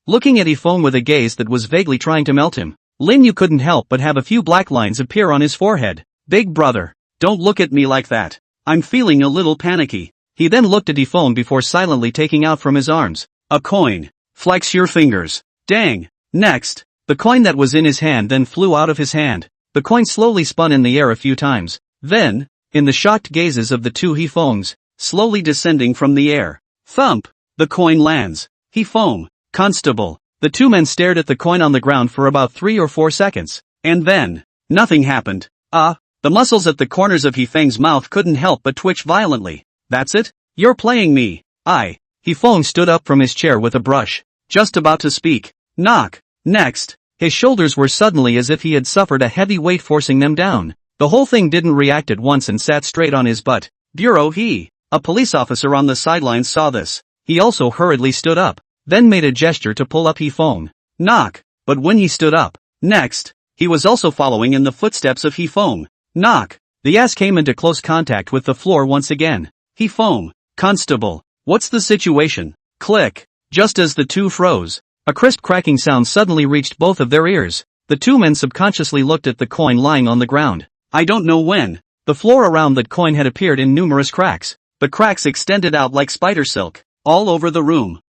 Looking at Hifeng with a gaze that was vaguely trying to melt him, Linyu couldn't help but have a few black lines appear on his forehead. Big brother, don't look at me like that. I'm feeling a little panicky. He then looked at Hifeng before silently taking out from his arms a coin. Flex your fingers. Dang. Next, the coin that was in his hand then flew out of his hand. The coin slowly spun in the air a few times. Then, in the shocked gazes of the 2 Hifengs, slowly descending from the air. Thump! The coin lands. Hifeng, constable. The 2 men stared at the coin on the ground for about 3 or 4 seconds. And then, nothing happened. The muscles at the corners of Hifeng's mouth couldn't help but twitch violently. That's it? You're playing me. Hifeng stood up from his chair with a brush, just about to speak. Knock. Next, his shoulders were suddenly as if he had suffered a heavy weight forcing them down. The whole thing didn't react at once and sat straight on his butt. Bureau he. A police officer on the sidelines saw this. He also hurriedly stood up, then made a gesture to pull up Hifeng. Knock. But when he stood up, next, he was also following in the footsteps of Hifeng. Knock. The ass came into close contact with the floor once again. Hifeng, constable, what's the situation? Click. Just as the 2 froze, a crisp cracking sound suddenly reached both of their ears. The 2 men subconsciously looked at the coin lying on the ground. I don't know when. The floor around that coin had appeared in numerous cracks. The cracks extended out like spider silk, all over the room.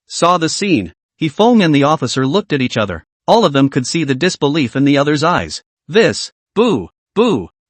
Saw the scene. Hifeng and the officer looked at each other. All of them could see the disbelief in the other's eyes. This, boo,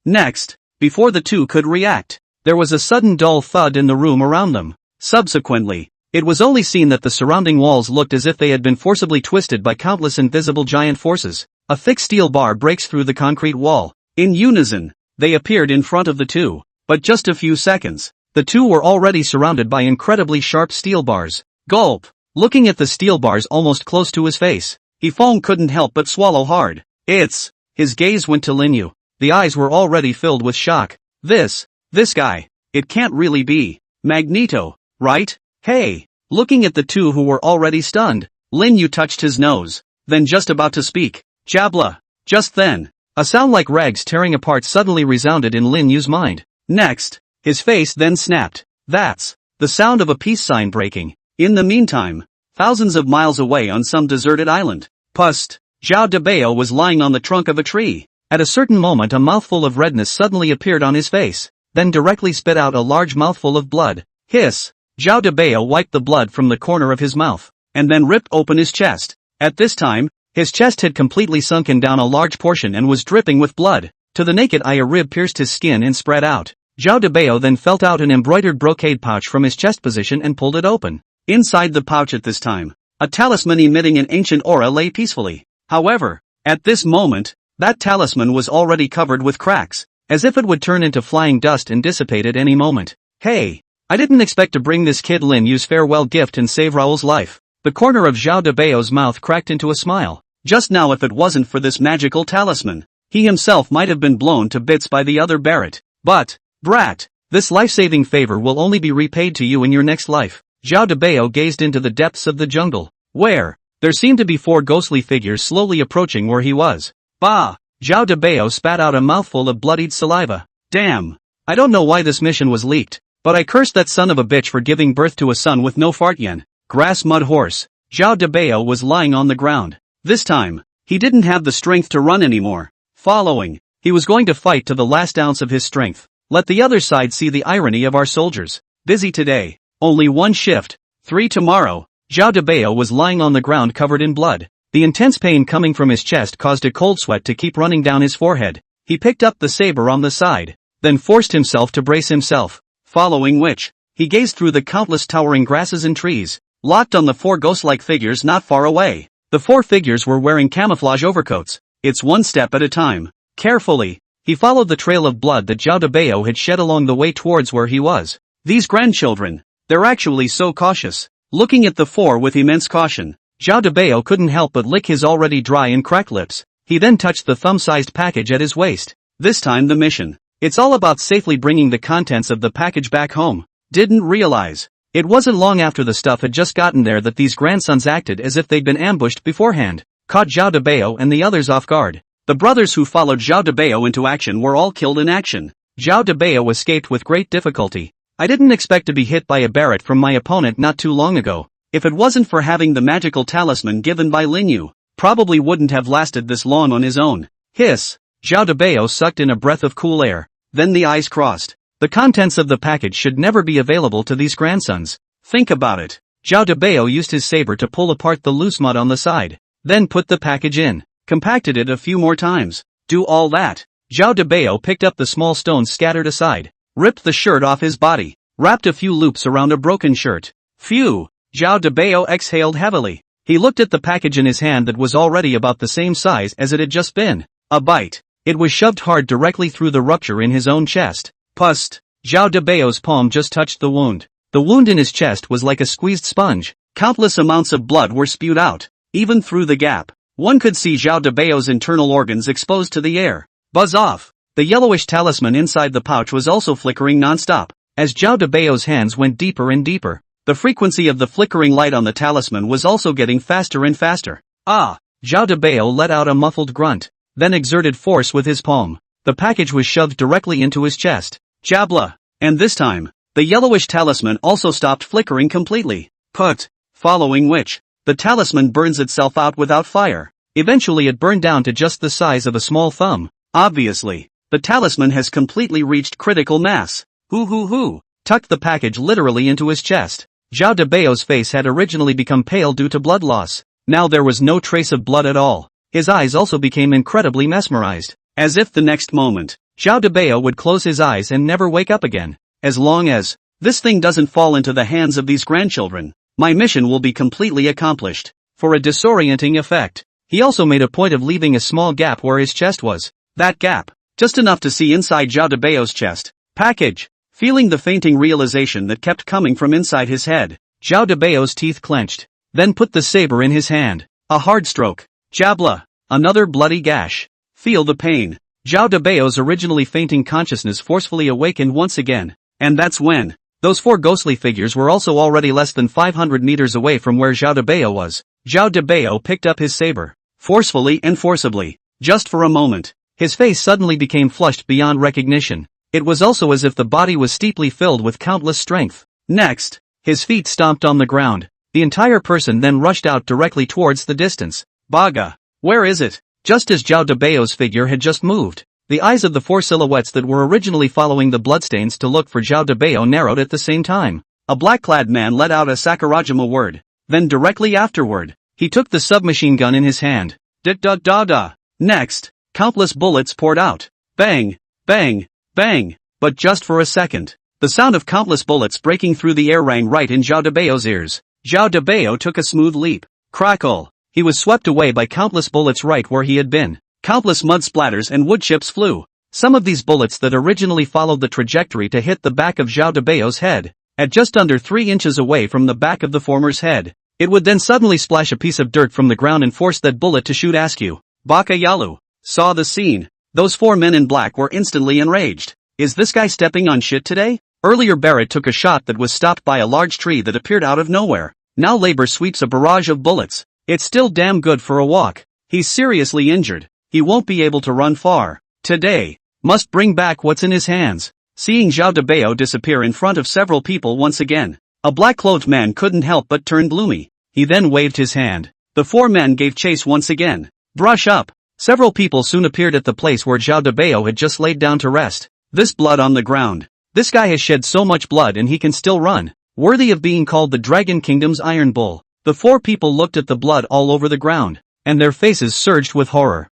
Next, before the two could react, there was a sudden dull thud in the room around them. Subsequently, it was only seen that the surrounding walls looked as if they had been forcibly twisted by countless invisible giant forces. A thick steel bar breaks through the concrete wall. In unison, they appeared in front of the two. But just a few seconds, the two were already surrounded by incredibly sharp steel bars. Gulp! Looking at the steel bars almost close to his face, Ifong couldn't help but swallow hard. His gaze went to Linyu. The eyes were already filled with shock. This guy, it can't really be Magneto, right? Hey! Looking at the two who were already stunned, Linyu touched his nose, then just about to speak. Jabla! Just then, a sound like rags tearing apart suddenly resounded in Linyu's mind. Next, his face then snapped. That's the sound of a peace sign breaking. In the meantime, thousands of miles away on some deserted island, Pust, Zhao Debao was lying on the trunk of a tree. At a certain moment a mouthful of redness suddenly appeared on his face, then directly spit out a large mouthful of blood. Hiss! Zhao Debao wiped the blood from the corner of his mouth, and then ripped open his chest. At this time, his chest had completely sunken down a large portion and was dripping with blood. To the naked eye a rib pierced his skin and spread out. Zhao Debao then felt out an embroidered brocade pouch from his chest position and pulled it open. Inside the pouch at this time, a talisman emitting an ancient aura lay peacefully. However, at this moment, that talisman was already covered with cracks, as if it would turn into flying dust and dissipate at any moment. Hey! I didn't expect to bring this kid Linyu's farewell gift and save Raoul's life. The corner of Zhao Debao's mouth cracked into a smile. Just now if it wasn't for this magical talisman, he himself might have been blown to bits by the other Barrett. But, brat, this life-saving favor will only be repaid to you in your next life. Zhao Debao gazed into the depths of the jungle, where there seemed to be four ghostly figures slowly approaching where he was. Bah! Zhao Debao spat out a mouthful of bloodied saliva. Damn! I don't know why this mission was leaked, but I cursed that son of a bitch for giving birth to a son with no fart yen. Grass mud horse. Zhao Debao was lying on the ground. This time, he didn't have the strength to run anymore. Following, he was going to fight to the last ounce of his strength. Let the other side see the irony of our soldiers. Busy today. Only one shift. 3 tomorrow. Zhao Debao was lying on the ground covered in blood. The intense pain coming from his chest caused a cold sweat to keep running down his forehead. He picked up the saber on the side, then forced himself to brace himself. Following which, he gazed through the countless towering grasses and trees, locked on the four ghost-like figures not far away. The four figures were wearing camouflage overcoats. It's one step at a time. Carefully, he followed the trail of blood that Zhao Debao had shed along the way towards where he was. These grandchildren, they're actually so cautious. Looking at the four with immense caution, Zhao Debao couldn't help but lick his already dry and cracked lips. He then touched the thumb-sized package at his waist. This time the mission. It's all about safely bringing the contents of the package back home. Didn't realize. It wasn't long after the stuff had just gotten there that these grandsons acted as if they'd been ambushed beforehand. Caught Zhao Debao and the others off guard. The brothers who followed Zhao Debao into action were all killed in action. Zhao Debao escaped with great difficulty. I didn't expect to be hit by a Barrett from my opponent not too long ago. If it wasn't for having the magical talisman given by Linyu, probably wouldn't have lasted this long on his own. Hiss! Zhao Debao sucked in a breath of cool air. Then the eyes crossed. The contents of the package should never be available to these grandsons. Think about it. Zhao Debao used his saber to pull apart the loose mud on the side. Then put the package in. Compacted it a few more times. Do all that. Zhao Debao picked up the small stones scattered aside. Ripped the shirt off his body. Wrapped a few loops around a broken shirt. Phew! Zhao Debao exhaled heavily. He looked at the package in his hand that was already about the same size as it had just been. A bite. It was shoved hard directly through the rupture in his own chest. Pust! Zhao Debao's palm just touched the wound. The wound in his chest was like a squeezed sponge. Countless amounts of blood were spewed out. Even through the gap, one could see Zhao Debao's internal organs exposed to the air. Buzz off! The yellowish talisman inside the pouch was also flickering non-stop. As Zhao Debao's hands went deeper and deeper, the frequency of the flickering light on the talisman was also getting faster and faster. Ah! Zhao Debao let out a muffled grunt, then exerted force with his palm. The package was shoved directly into his chest. Jabla! And this time, the yellowish talisman also stopped flickering completely. Put! Following which, the talisman burns itself out without fire. Eventually it burned down to just the size of a small thumb. Obviously, the talisman has completely reached critical mass. Hoo. Tucked the package literally into his chest. Zhao Debao's face had originally become pale due to blood loss. Now there was no trace of blood at all. His eyes also became incredibly mesmerized. As if the next moment, Zhao Debao would close his eyes and never wake up again. As long as this thing doesn't fall into the hands of these grandchildren, my mission will be completely accomplished. For a disorienting effect, he also made a point of leaving a small gap where his chest was. That gap, just enough to see inside Zhao Debao's chest. Package. Feeling the fainting realization that kept coming from inside his head, Zhao Debao's teeth clenched, then put the saber in his hand. A hard stroke. Jabla. Another bloody gash. Feel the pain. Zhao Debao's originally fainting consciousness forcefully awakened once again. And that's when those four ghostly figures were also already less than 500 meters away from where Zhao Debao was. Zhao Debao picked up his saber, forcefully and forcibly. Just for a moment, his face suddenly became flushed beyond recognition. It was also as if the body was steeply filled with countless strength. Next, his feet stomped on the ground. The entire person then rushed out directly towards the distance. Baga. Where is it? Just as Zhao Debao's figure had just moved, the eyes of the four silhouettes that were originally following the bloodstains to look for Zhao Debao narrowed at the same time. A black-clad man let out a Sakurajima word. Then directly afterward, he took the submachine gun in his hand. Da-da-da-da. Next, countless bullets poured out. Bang, bang, bang. But just for a second, the sound of countless bullets breaking through the air rang right in Zhao Debao's ears. Zhao Debao took a smooth leap. Crackle. He was swept away by countless bullets right where he had been. Countless mud splatters and wood chips flew. Some of these bullets that originally followed the trajectory to hit the back of Zhao Debao's head, at just under 3 inches away from the back of the former's head. It would then suddenly splash a piece of dirt from the ground and force that bullet to shoot askew. Baka Yalu saw the scene. Those four men in black were instantly enraged. Is this guy stepping on shit today? Earlier Barrett took a shot that was stopped by a large tree that appeared out of nowhere. Now Labor sweeps a barrage of bullets. It's still damn good for a walk. He's seriously injured. He won't be able to run far. Today. Must bring back what's in his hands. Seeing Zhao Debao disappear in front of several people once again, a black-clothed man couldn't help but turn gloomy. He then waved his hand. The four men gave chase once again. Brush up. Several people soon appeared at the place where Zhao Debao had just laid down to rest. This blood on the ground. This guy has shed so much blood and he can still run. Worthy of being called the Dragon Kingdom's Iron Bull. The four people looked at the blood all over the ground, and their faces surged with horror.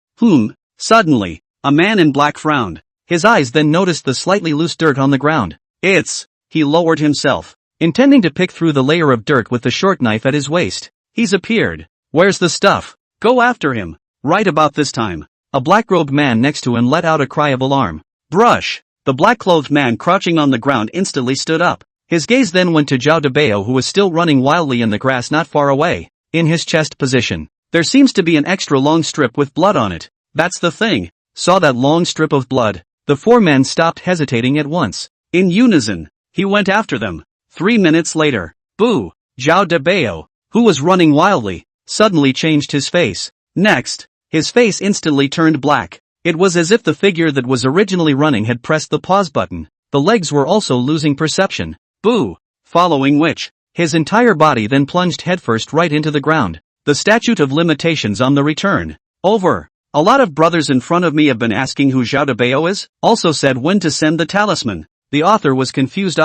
Suddenly, a man in black frowned. His eyes then noticed the slightly loose dirt on the ground. He lowered himself, intending to pick through the layer of dirt with the short knife at his waist. He's appeared. Where's the stuff? Go after him. Right about this time, a black-robed man next to him let out a cry of alarm. Brush! The black-clothed man crouching on the ground instantly stood up. His gaze then went to Zhao Debao who was still running wildly in the grass not far away. In his chest position, there seems to be an extra long strip with blood on it. That's the thing. Saw that long strip of blood. The four men stopped hesitating at once. In unison, he went after them. 3 minutes later, boo! Zhao Debao, who was running wildly, suddenly changed his face. Next, his face instantly turned black. It was as if the figure that was originally running had pressed the pause button. The legs were also losing perception. Boo! Following which, his entire body then plunged headfirst right into the ground. The statute of limitations on the return. Over. A lot of brothers in front of me have been asking who Zhao Debao is, also said when to send the talisman. The author was confused.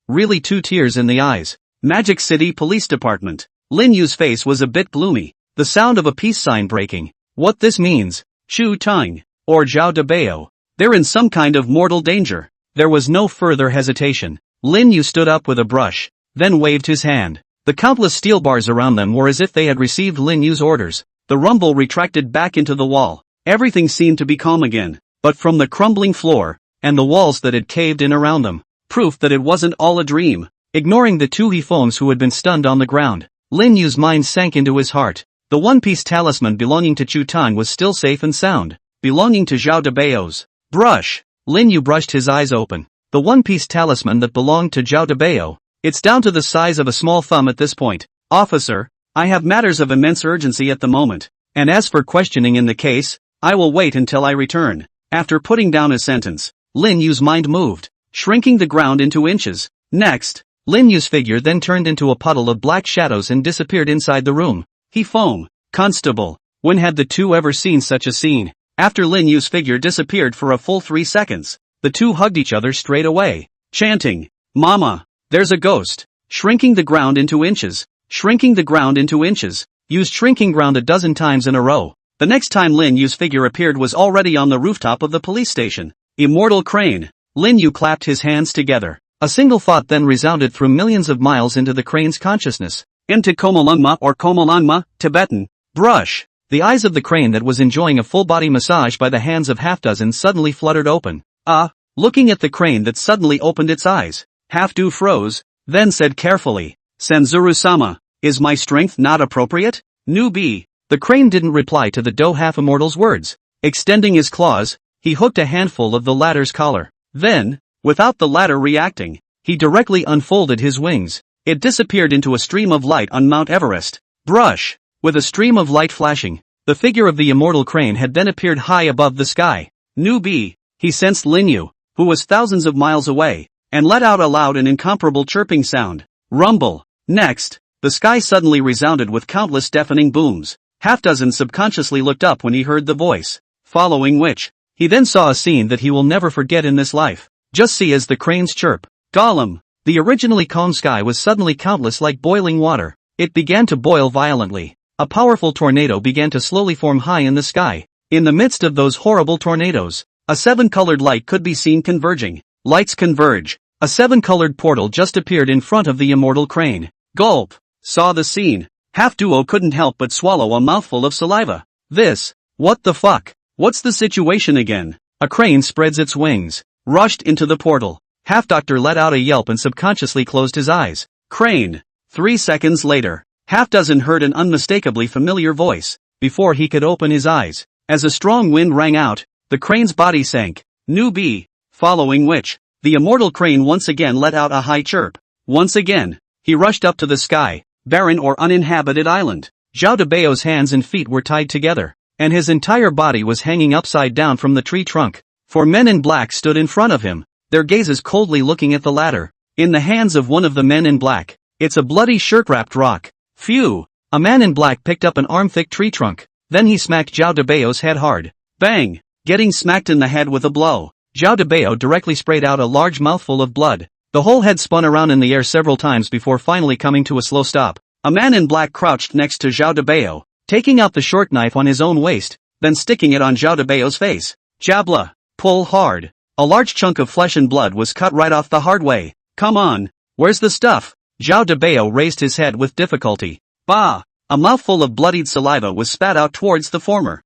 Really 2 tears in the eyes. Magic City Police Department. Lin Yu's face was a bit gloomy. The sound of a peace sign breaking. What this means? Chu Tang, or Zhao Debao. They're in some kind of mortal danger. There was no further hesitation. Lin Yu stood up with a brush, then waved his hand. The countless steel bars around them were as if they had received Lin Yu's orders. The rumble retracted back into the wall. Everything seemed to be calm again, but from the crumbling floor, and the walls that had caved in around them, proof that it wasn't all a dream. Ignoring the 2 Hefomes who had been stunned on the ground, Lin Yu's mind sank into his heart. The one-piece talisman belonging to Chu Tang was still safe and sound. Belonging to Zhao Debao's brush. Lin Yu brushed his eyes open. The one-piece talisman that belonged to Zhao Debao. It's down to the size of a small thumb at this point. Officer, I have matters of immense urgency at the moment, and as for questioning in the case, I will wait until I return. After putting down a sentence, Lin Yu's mind moved, shrinking the ground into inches. Next, Lin Yu's figure then turned into a puddle of black shadows and disappeared inside the room. Hefoam, Constable, when had the two ever seen such a scene? After Lin Yu's figure disappeared for a full 3 seconds, the two hugged each other straight away, chanting, Mama, there's a ghost, shrinking the ground into inches, shrinking the ground into inches, used shrinking ground a dozen times in a row. The next time Lin Yu's figure appeared was already on the rooftop of the police station. Immortal crane. Lin Yu clapped his hands together. A single thought then resounded through millions of miles into the crane's consciousness. Into Komalungma or Komalangma, Tibetan. Brush. The eyes of the crane that was enjoying a full-body massage by the hands of half-dozen suddenly fluttered open. Looking at the crane that suddenly opened its eyes, Half-Do froze, then said carefully, Senzuru-sama, is my strength not appropriate? Newbie. The crane didn't reply to the half-immortal's words. Extending his claws, he hooked a handful of the latter's collar. Then, without the latter reacting, he directly unfolded his wings. It disappeared into a stream of light on Mount Everest. Brush. With a stream of light flashing, the figure of the immortal crane had then appeared high above the sky. Newbie. He sensed Lin Yu, who was thousands of miles away, and let out a loud and incomparable chirping sound. Rumble. Next, the sky suddenly resounded with countless deafening booms. Half-dozen subconsciously looked up when he heard the voice, following which, he then saw a scene that he will never forget in this life. Just see as the cranes chirp. Gollum. The originally calm sky was suddenly countless like boiling water. It began to boil violently. A powerful tornado began to slowly form high in the sky. In the midst of those horrible tornadoes, a seven-colored light could be seen converging. Lights converge. A seven-colored portal just appeared in front of the immortal crane. Gulp. Saw the scene. Half-Duo couldn't help but swallow a mouthful of saliva. What the fuck? What's the situation again? A crane spreads its wings, rushed into the portal. Half-Doctor let out a yelp and subconsciously closed his eyes. Crane. 3 seconds later, Half-Dozen heard an unmistakably familiar voice, before he could open his eyes. As a strong wind rang out, the crane's body sank. Newbie. Following which, the immortal crane once again let out a high chirp. Once again, he rushed up to the sky, barren or uninhabited island. Zhao Debao's hands and feet were tied together, and his entire body was hanging upside down from the tree trunk. 4 men in black stood in front of him, their gazes coldly looking at the ladder. In the hands of one of the men in black, it's a bloody shirt-wrapped rock. Phew! A man in black picked up an arm-thick tree trunk, then he smacked Zhao Debao's head hard. Bang! Getting smacked in the head with a blow, Zhao Debao directly sprayed out a large mouthful of blood. The whole head spun around in the air several times before finally coming to a slow stop. A man in black crouched next to Zhao Debao, taking out the short knife on his own waist, then sticking it on Zhao Debao's face. Jabla. Pull hard. A large chunk of flesh and blood was cut right off the hard way. Come on. Where's the stuff? Zhao Debao raised his head with difficulty. Bah! A mouthful of bloodied saliva was spat out towards the former.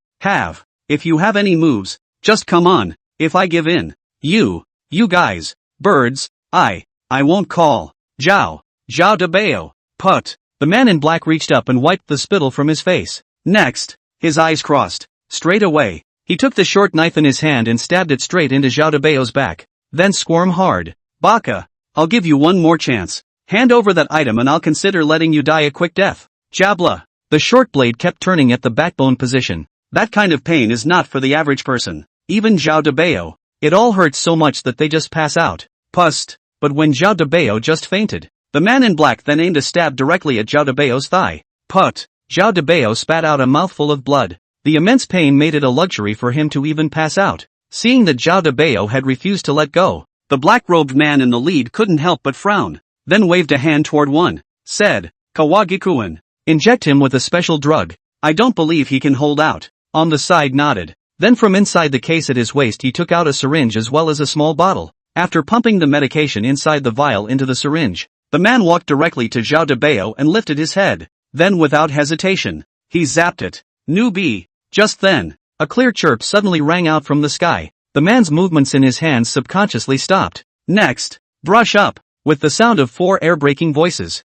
If you have any moves, just come on. If I give in, you guys, birds, I won't call. Zhao Debao. Put. The man in black reached up and wiped the spittle from his face. Next, his eyes crossed. Straight away, he took the short knife in his hand and stabbed it straight into Zhao Debao's back. Then squirm hard. Baka, I'll give you one more chance. Hand over that item and I'll consider letting you die a quick death. Jabla. The short blade kept turning at the backbone position. That kind of pain is not for the average person. Even Zhao Debao. It all hurts so much that they just pass out. Pust. But when Zhao Debao just fainted, the man in black then aimed a stab directly at Zhao Debao's thigh. Put. Zhao Debao spat out a mouthful of blood. The immense pain made it a luxury for him to even pass out. Seeing that Zhao Debao had refused to let go, the black-robed man in the lead couldn't help but frown, then waved a hand toward one. Said, Kawagikuan. Inject him with a special drug. I don't believe he can hold out. On the side nodded. Then from inside the case at his waist he took out a syringe as well as a small bottle. After pumping the medication inside the vial into the syringe, the man walked directly to Zhao Debao and lifted his head. Then without hesitation, he zapped it. Newbie. Just then, a clear chirp suddenly rang out from the sky. The man's movements in his hands subconsciously stopped. Next, brush up, with the sound of 4 air-breaking voices.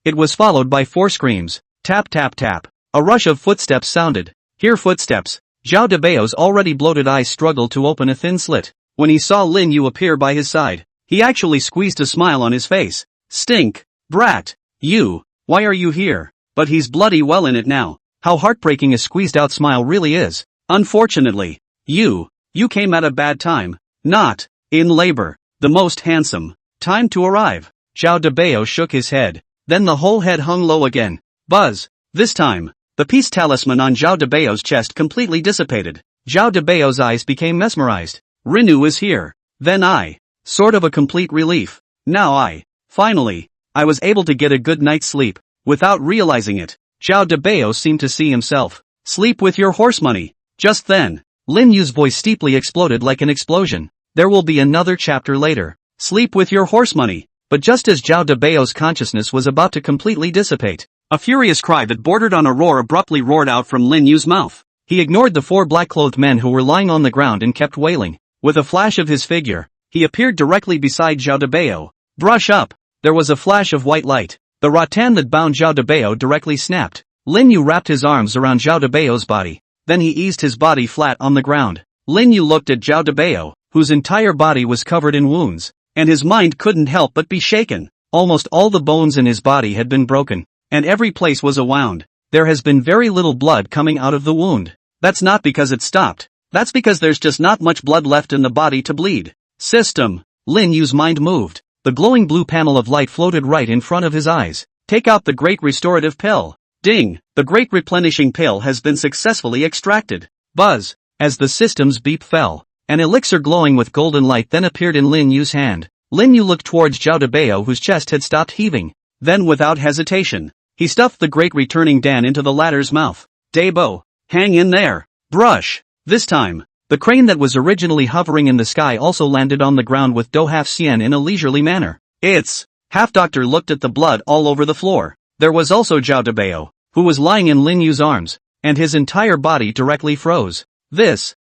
It was followed by 4 screams. Tap tap tap. A rush of footsteps sounded. Hear footsteps. Zhao Debao's already bloated eyes struggled to open a thin slit. When he saw Lin Yu appear by his side, he actually squeezed a smile on his face. Stink. Brat. You. Why are you here? But he's bloody well in it now. How heartbreaking a squeezed-out smile really is. Unfortunately, you came at a bad time. Not in labor. The most handsome time to arrive. Zhao Debao shook his head. Then the whole head hung low again. Buzz. This time, the peace talisman on Zhao Debao's chest completely dissipated. Zhao Debao's eyes became mesmerized. Rinu is here. Then sort of a complete relief. Now finally, I was able to get a good night's sleep, without realizing it. Zhao Debao seemed to see himself. Sleep with your horse money. Just then, Lin Yu's voice steeply exploded like an explosion. There will be another chapter later. Sleep with your horse money. But just as Zhao Debao's consciousness was about to completely dissipate, a furious cry that bordered on a roar abruptly roared out from Lin Yu's mouth. He ignored the 4 black-clothed men who were lying on the ground and kept wailing. With a flash of his figure, he appeared directly beside Zhao Debao. Brush up! There was a flash of white light. The rattan that bound Zhao Debao directly snapped. Lin Yu wrapped his arms around Zhao Debao's body. Then he eased his body flat on the ground. Lin Yu looked at Zhao Debao, whose entire body was covered in wounds, and his mind couldn't help but be shaken. Almost all the bones in his body had been broken, and every place was a wound. There has been very little blood coming out of the wound. That's not because it stopped. That's because there's just not much blood left in the body to bleed. System. Lin Yu's mind moved. The glowing blue panel of light floated right in front of his eyes. Take out the Great Restorative Pill. Ding! The Great Replenishing Pill has been successfully extracted. Buzz! As the system's beep fell, an elixir glowing with golden light then appeared in Lin Yu's hand. Lin Yu looked towards Zhao Debao, whose chest had stopped heaving. Then without hesitation, he stuffed the Great Returning Dan into the latter's mouth. Debo! Hang in there! Brush! This time, the crane that was originally hovering in the sky also landed on the ground with Do Half Xian in a leisurely manner. It's... Half-Doctor looked at the blood all over the floor. There was also Zhao Debao, who was lying in Lin Yu's arms, and his entire body directly froze. This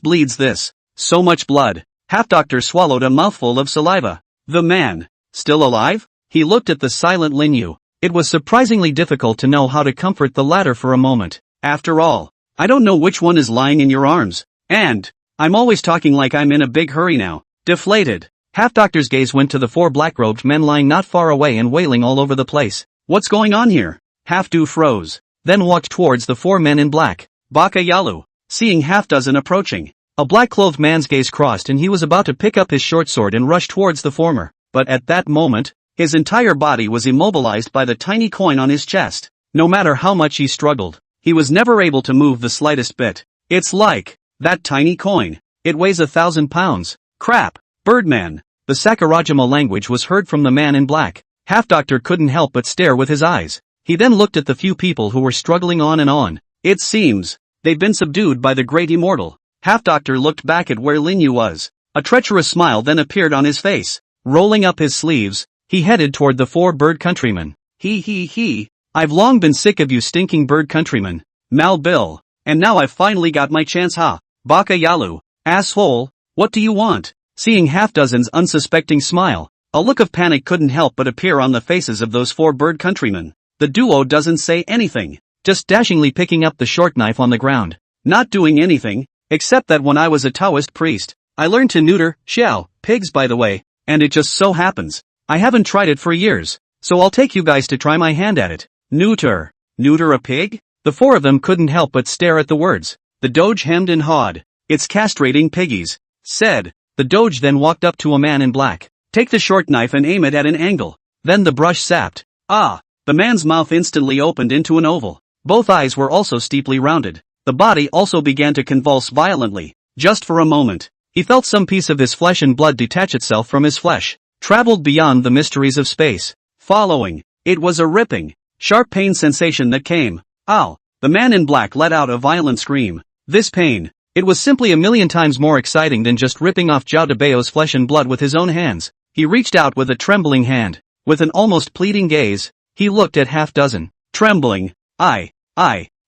bleeds this. So much blood. Half-Doctor swallowed a mouthful of saliva. The man, still alive? He looked at the silent Lin Yu. It was surprisingly difficult to know how to comfort the latter for a moment. After all, I don't know which one is lying in your arms. And, I'm always talking like I'm in a big hurry now. Deflated. Half-Doctor's gaze went to the 4 black-robed men lying not far away and wailing all over the place. What's going on here? Half-Do froze, then walked towards the 4 men in black. Baka Yalu. Seeing half-dozen approaching, a black-clothed man's gaze crossed and he was about to pick up his short sword and rush towards the former. But at that moment, his entire body was immobilized by the tiny coin on his chest. No matter how much he struggled, he was never able to move the slightest bit. It's like, that tiny coin. It weighs 1,000 pounds. Crap. Birdman. The Sakurajima language was heard from the man in black. Half-Doctor couldn't help but stare with his eyes. He then looked at the few people who were struggling on and on. It seems, they've been subdued by the great immortal. Half-Doctor looked back at where Lin Yu was. A treacherous smile then appeared on his face. Rolling up his sleeves, he headed toward the 4 bird countrymen. He. I've long been sick of you stinking bird countrymen. Mal Bill. And now I've finally got my chance, ha. Baka Yalu. Asshole. What do you want? Seeing half-dozen's unsuspecting smile, a look of panic couldn't help but appear on the faces of those 4 bird countrymen. The duo doesn't say anything, just dashingly picking up the short knife on the ground. Not doing anything, except that when I was a Taoist priest, I learned to neuter, pigs by the way, and it just so happens, I haven't tried it for years, so I'll take you guys to try my hand at it. Neuter a pig? The 4 of them couldn't help but stare at the words. The Doge hemmed and hawed. It's castrating piggies, said. The Doge then walked up to a man in black. Take the short knife and aim it at an angle. Then the brush sapped. Ah! The man's mouth instantly opened into an oval. Both eyes were also steeply rounded. The body also began to convulse violently. Just for a moment, he felt some piece of his flesh and blood detach itself from his flesh. Traveled beyond the mysteries of space. Following, it was a ripping, sharp pain sensation that came. Ow! The man in black let out a violent scream. This pain, it was simply a million times more exciting than just ripping off Zhao Debao's flesh and blood with his own hands. He reached out with a trembling hand. With an almost pleading gaze, he looked at half-dozen. Trembling. I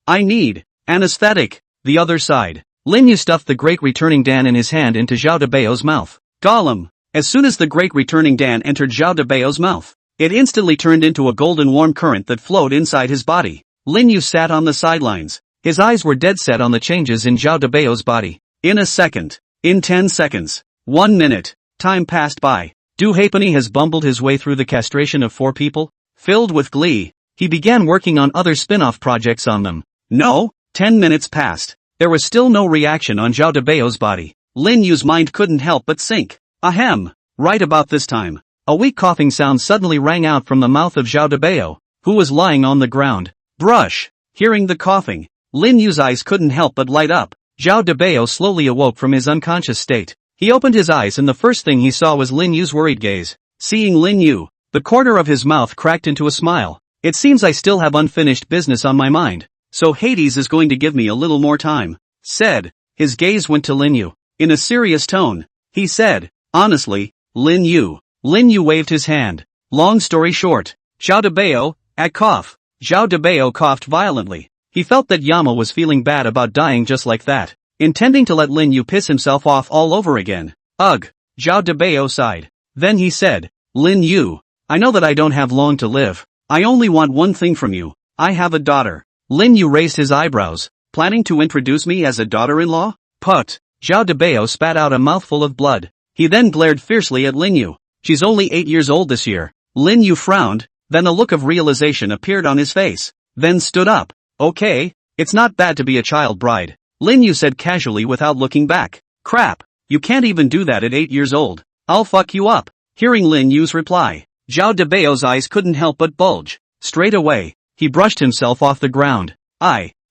need anesthetic. The other side. Lin Yu stuffed the Great Returning Dan in his hand into Zhao Debao's mouth. Gollum. As soon as the Great Returning Dan entered Zhao Debao's mouth, it instantly turned into a golden warm current that flowed inside his body. Lin Yu sat on the sidelines. His eyes were dead set on the changes in Zhao Debao's body. In a second. In 10 seconds. 1 minute. Time passed by. Du Halfpenny has bumbled his way through the castration of 4 people? Filled with glee, he began working on other spin-off projects on them. No, 10 minutes passed. There was still no reaction on Zhao Debao's body. Lin Yu's mind couldn't help but sink. Ahem. Right about this time, a weak coughing sound suddenly rang out from the mouth of Zhao Debao, who was lying on the ground. Brush. Hearing the coughing, Lin Yu's eyes couldn't help but light up. Zhao Debao slowly awoke from his unconscious state. He opened his eyes and the first thing he saw was Lin Yu's worried gaze. Seeing Lin Yu, the corner of his mouth cracked into a smile. It seems I still have unfinished business on my mind, so Hades is going to give me a little more time, said. His gaze went to Lin Yu. In a serious tone, he said, honestly, Lin Yu. Lin Yu waved his hand. Long story short, Zhao Debao, at cough. Zhao Debao coughed violently. He felt that Yama was feeling bad about dying just like that, intending to let Lin Yu piss himself off all over again. Ugh. Zhao Debao sighed. Then he said, Lin Yu, I know that I don't have long to live. I only want one thing from you. I have a daughter. Lin Yu raised his eyebrows. Planning to introduce me as a daughter-in-law? Put. Zhao Debao spat out a mouthful of blood. He then glared fiercely at Lin Yu. She's only 8 years old this year. Lin Yu frowned, then a look of realization appeared on his face. Then stood up. Okay, it's not bad to be a child bride. Lin Yu said casually without looking back. Crap, you can't even do that at 8 years old. I'll fuck you up. Hearing Lin Yu's reply, Zhao Debao's eyes couldn't help but bulge. Straight away, he brushed himself off the ground.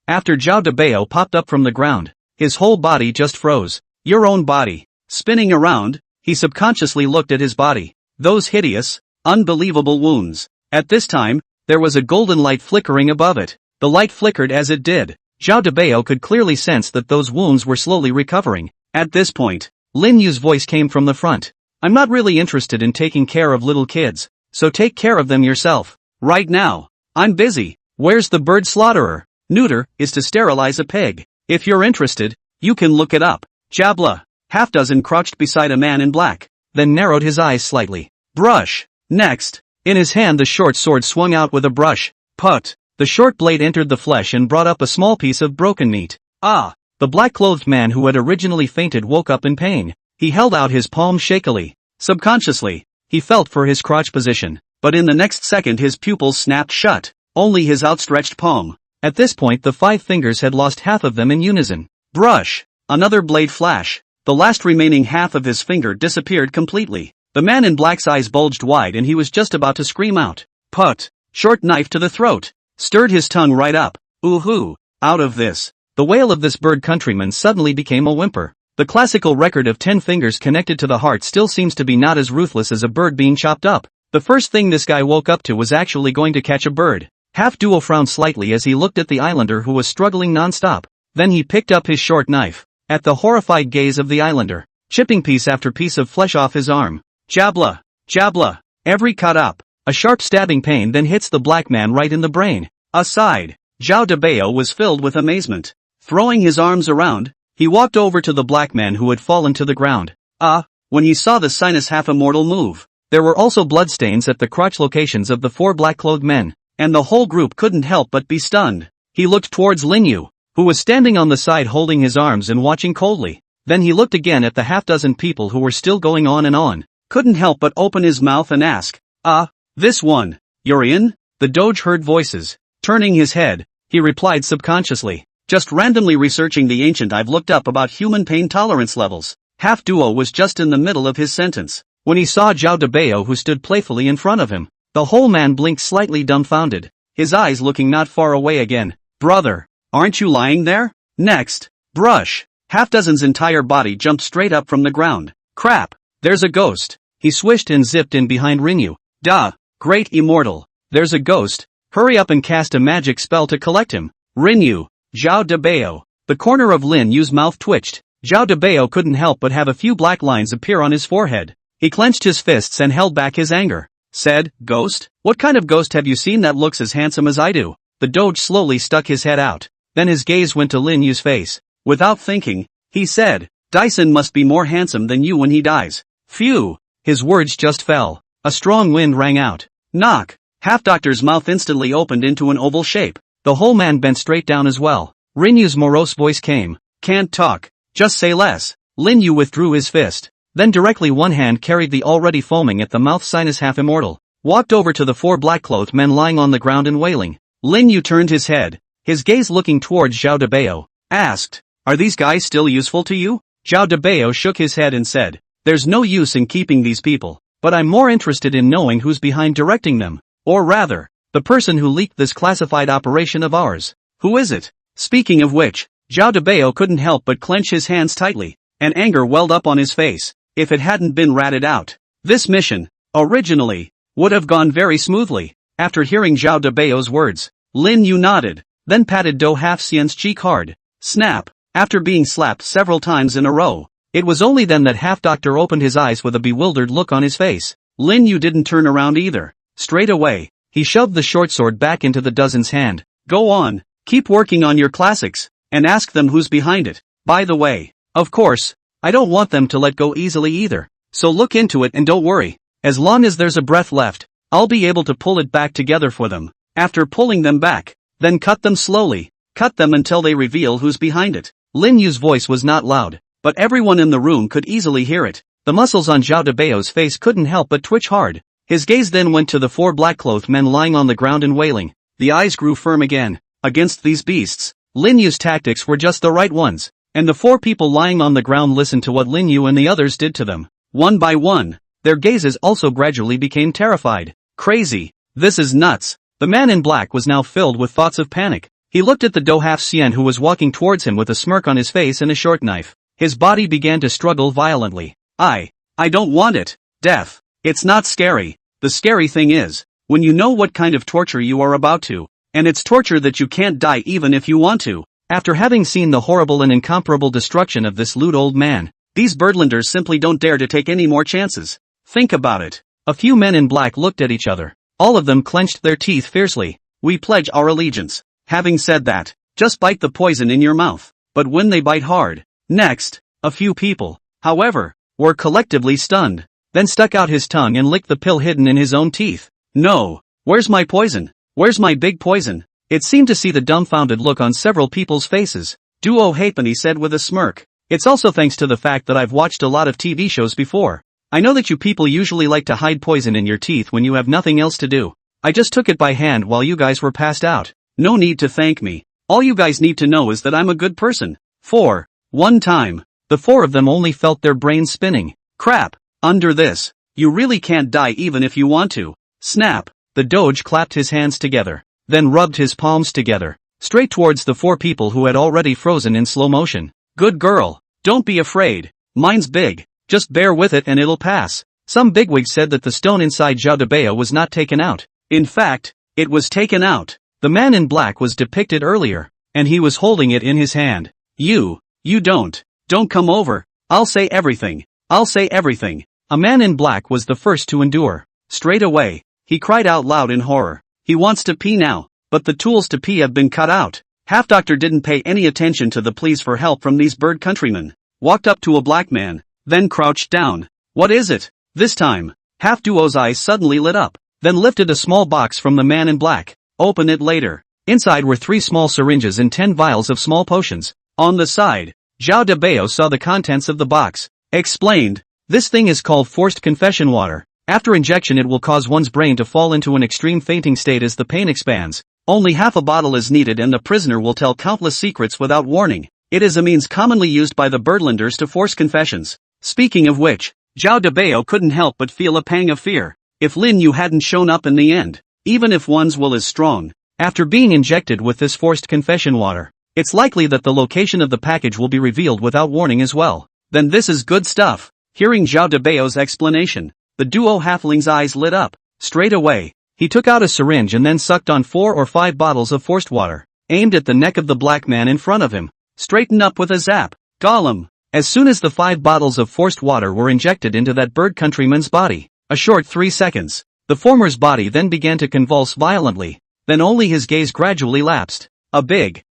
After Zhao Debao popped up from the ground, his whole body just froze. Your own body. Spinning around, he subconsciously looked at his body. Those hideous, unbelievable wounds. At this time, there was a golden light flickering above it. The light flickered as it did. Zhao Debao could clearly sense that those wounds were slowly recovering. At this point, Lin Yu's voice came from the front. I'm not really interested in taking care of little kids, so take care of them yourself. Right now, I'm busy. Where's the bird slaughterer? Neuter is to sterilize a pig. If you're interested, you can look it up. Jabla. Half-dozen crouched beside a man in black, then narrowed his eyes slightly. Brush. Next. In his hand the short sword swung out with a brush. Put. The short blade entered the flesh and brought up a small piece of broken meat. The black-clothed man who had originally fainted woke up in pain. He held out his palm shakily. Subconsciously, he felt for his crotch position, but in the next second his pupils snapped shut. Only his outstretched palm. At this point the 5 fingers had lost half of them in unison. Brush. Another blade flash. The last remaining half of his finger disappeared completely. The man in black's eyes bulged wide and he was just about to scream out. Put. Short knife to the throat. Stirred his tongue right up. Ooh-hoo. Out of this. The wail of this bird countryman suddenly became a whimper. The classical record of 10 fingers connected to the heart still seems to be not as ruthless as a bird being chopped up. The first thing this guy woke up to was actually going to catch a bird. Half-Duo frowned slightly as he looked at the islander who was struggling non-stop. Then he picked up his short knife. At the horrified gaze of the islander, chipping piece after piece of flesh off his arm. Jabla. Jabla. Every cut up. A sharp stabbing pain then hits the black man right in the brain. Aside. Zhao Debao was filled with amazement. Throwing his arms around, he walked over to the black man who had fallen to the ground. When he saw the sinus half-immortal move, there were also bloodstains at the crotch locations of the 4 black-clothed men, and the whole group couldn't help but be stunned. He looked towards Lin Yu, who was standing on the side holding his arms and watching coldly. Then he looked again at the half-dozen people who were still going on and on. Couldn't help but open his mouth and ask, this one, you're in? The Doge heard voices. Turning his head, he replied subconsciously, just randomly researching the ancient I've looked up about human pain tolerance levels. Half-Duo was just in the middle of his sentence, when he saw Zhao Debao who stood playfully in front of him. The whole man blinked slightly dumbfounded, his eyes looking not far away again. Brother, aren't you lying there? Next. Brush. Half-dozen's entire body jumped straight up from the ground. Crap. There's a ghost. He swished and zipped in behind Rinyu. Duh. Great immortal. There's a ghost. Hurry up and cast a magic spell to collect him. Rinyu. Zhao Debao. The corner of Lin Yu's mouth twitched. Zhao Debao couldn't help but have a few black lines appear on his forehead. He clenched his fists and held back his anger. Said, Ghost? What kind of ghost have you seen that looks as handsome as I do? The Doge slowly stuck his head out. Then his gaze went to Lin Yu's face. Without thinking, he said, Dyson must be more handsome than you when he dies. Phew. His words just fell. A strong wind rang out. Knock. Half-Doctor's mouth instantly opened into an oval shape. The whole man bent straight down as well. Rinyu's morose voice came. Can't talk. Just say less. Lin Yu withdrew his fist. Then directly one hand carried the already foaming at the mouth sinus half-immortal. Walked over to the 4 black-clothed men lying on the ground and wailing. Lin Yu turned his head. His gaze looking towards Zhao Debao. Asked. Are these guys still useful to you? Zhao Debao shook his head and said. There's no use in keeping these people. But I'm more interested in knowing who's behind directing them. Or rather, the person who leaked this classified operation of ours. Who is it? Speaking of which, Zhao Debao couldn't help but clench his hands tightly, and anger welled up on his face. If it hadn't been ratted out, this mission, originally, would have gone very smoothly. After hearing Zhao Debao's words, Lin Yu nodded, then patted Do Half Xian's cheek hard. Snap. after being slapped several times in a row. It was only then that Half-Doctor opened his eyes with a bewildered look on his face. Lin Yu didn't turn around either. Straight away, he shoved the short sword back into the dozen's hand. Go on, keep working on your classics, and ask them who's behind it. By the way, of course, I don't want them to let go easily either, so look into it and don't worry. As long as there's a breath left, I'll be able to pull it back together for them. After pulling them back, then cut them slowly, cut them until they reveal who's behind it. Lin Yu's voice was not loud, but everyone in the room could easily hear it. The muscles on Zhao Debao's face couldn't help but twitch hard. His gaze then went to the 4 black-clothed men lying on the ground and wailing. The eyes grew firm again. Against these beasts, Lin Yu's tactics were just the right ones, and the 4 people lying on the ground listened to what Lin Yu and the others did to them. One by one, their gazes also gradually became terrified. Crazy. This is nuts. The man in black was now filled with thoughts of panic. He looked at the Do Half-Xian who was walking towards him with a smirk on his face and a short knife. His body began to struggle violently. I don't want it. Death. It's not scary. The scary thing is, when you know what kind of torture you are about to, and it's torture that you can't die even if you want to. After having seen the horrible and incomparable destruction of this lewd old man, these birdlanders simply don't dare to take any more chances. Think about it. A few men in black looked at each other. All of them clenched their teeth fiercely. We pledge our allegiance. Having said that, just bite the poison in your mouth. But when they bite hard. Next, a few people, however, were collectively stunned. Then stuck out his tongue and licked the pill hidden in his own teeth. No. Where's my poison? Where's my big poison? It seemed to see the dumbfounded look on several people's faces. Duo Halfpenny said with a smirk. It's also thanks to the fact that I've watched a lot of TV shows before. I know that you people usually like to hide poison in your teeth when you have nothing else to do. I just took it by hand while you guys were passed out. No need to thank me. All you guys need to know is that I'm a good person. 4. One time, the 4 of them only felt their brains spinning. Crap. Under this, you really can't die even if you want to. Snap. The Doge clapped his hands together, then rubbed his palms together, straight towards the 4 people who had already frozen in slow motion. Good girl. Don't be afraid. Mine's big. Just bear with it and it'll pass. Some bigwig said that the stone inside Zhao Debao was not taken out. In fact, it was taken out. The man in black was depicted earlier, and he was holding it in his hand. You don't come over. I'll say everything. I'll say everything. A man in black was the first to endure. Straight away, he cried out loud in horror. He wants to pee now, but the tools to pee have been cut out. Half-Doctor didn't pay any attention to the pleas for help from these bird countrymen. Walked up to a black man, then crouched down. What is it? This time, Half-Duo's eyes suddenly lit up, then lifted a small box from the man in black. Open it later. Inside were 3 small syringes and 10 vials of small potions. On the side, Zhao Debao saw the contents of the box. Explained. This thing is called forced confession water. After injection it will cause one's brain to fall into an extreme fainting state as the pain expands. Only half a bottle is needed and the prisoner will tell countless secrets without warning. It is a means commonly used by the birdlanders to force confessions. Speaking of which, Zhao Debao couldn't help but feel a pang of fear. If Lin Yu hadn't shown up in the end, even if one's will is strong, after being injected with this forced confession water, it's likely that the location of the package will be revealed without warning as well. Then this is good stuff. Hearing Zhao Debao's explanation, the duo halfling's eyes lit up. Straight away, he took out a syringe and then sucked on 4 or 5 bottles of forced water, aimed at the neck of the black man in front of him. Straighten up with a zap. Gollum. As soon as the 5 bottles of forced water were injected into that bird countryman's body, a short 3 seconds, the former's body then began to convulse violently, then only his gaze gradually lapsed. A big,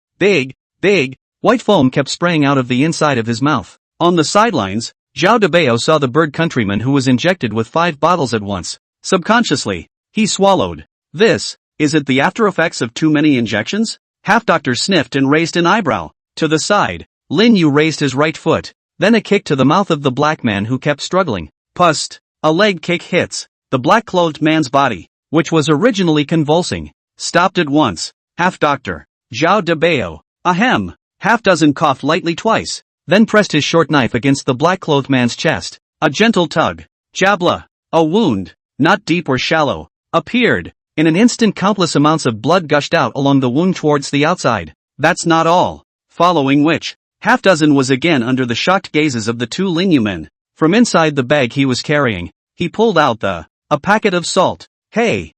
white foam kept spraying out of the inside of his mouth. On the sidelines, Zhao Debao saw the bird countryman who was injected with 5 bottles at once. Subconsciously, he swallowed. Is it the after effects of too many injections? Half-Doctor sniffed and raised an eyebrow. To the side, Lin Yu raised his right foot, then a kick to the mouth of the black man who kept struggling. Pust. A leg kick hits the black-clothed man's body, which was originally convulsing. Stopped at once. Half-Doctor. Zhao Debao. Ahem. Half-dozen coughed lightly twice, then pressed his short knife against the black-clothed man's chest. A gentle tug. Jabla. A wound, not deep or shallow, appeared. In an instant countless amounts of blood gushed out along the wound towards the outside. That's not all. Following which, half-dozen was again under the shocked gazes of the 2 Lin Yu men. From inside the bag he was carrying, he pulled out a packet of salt. Hey,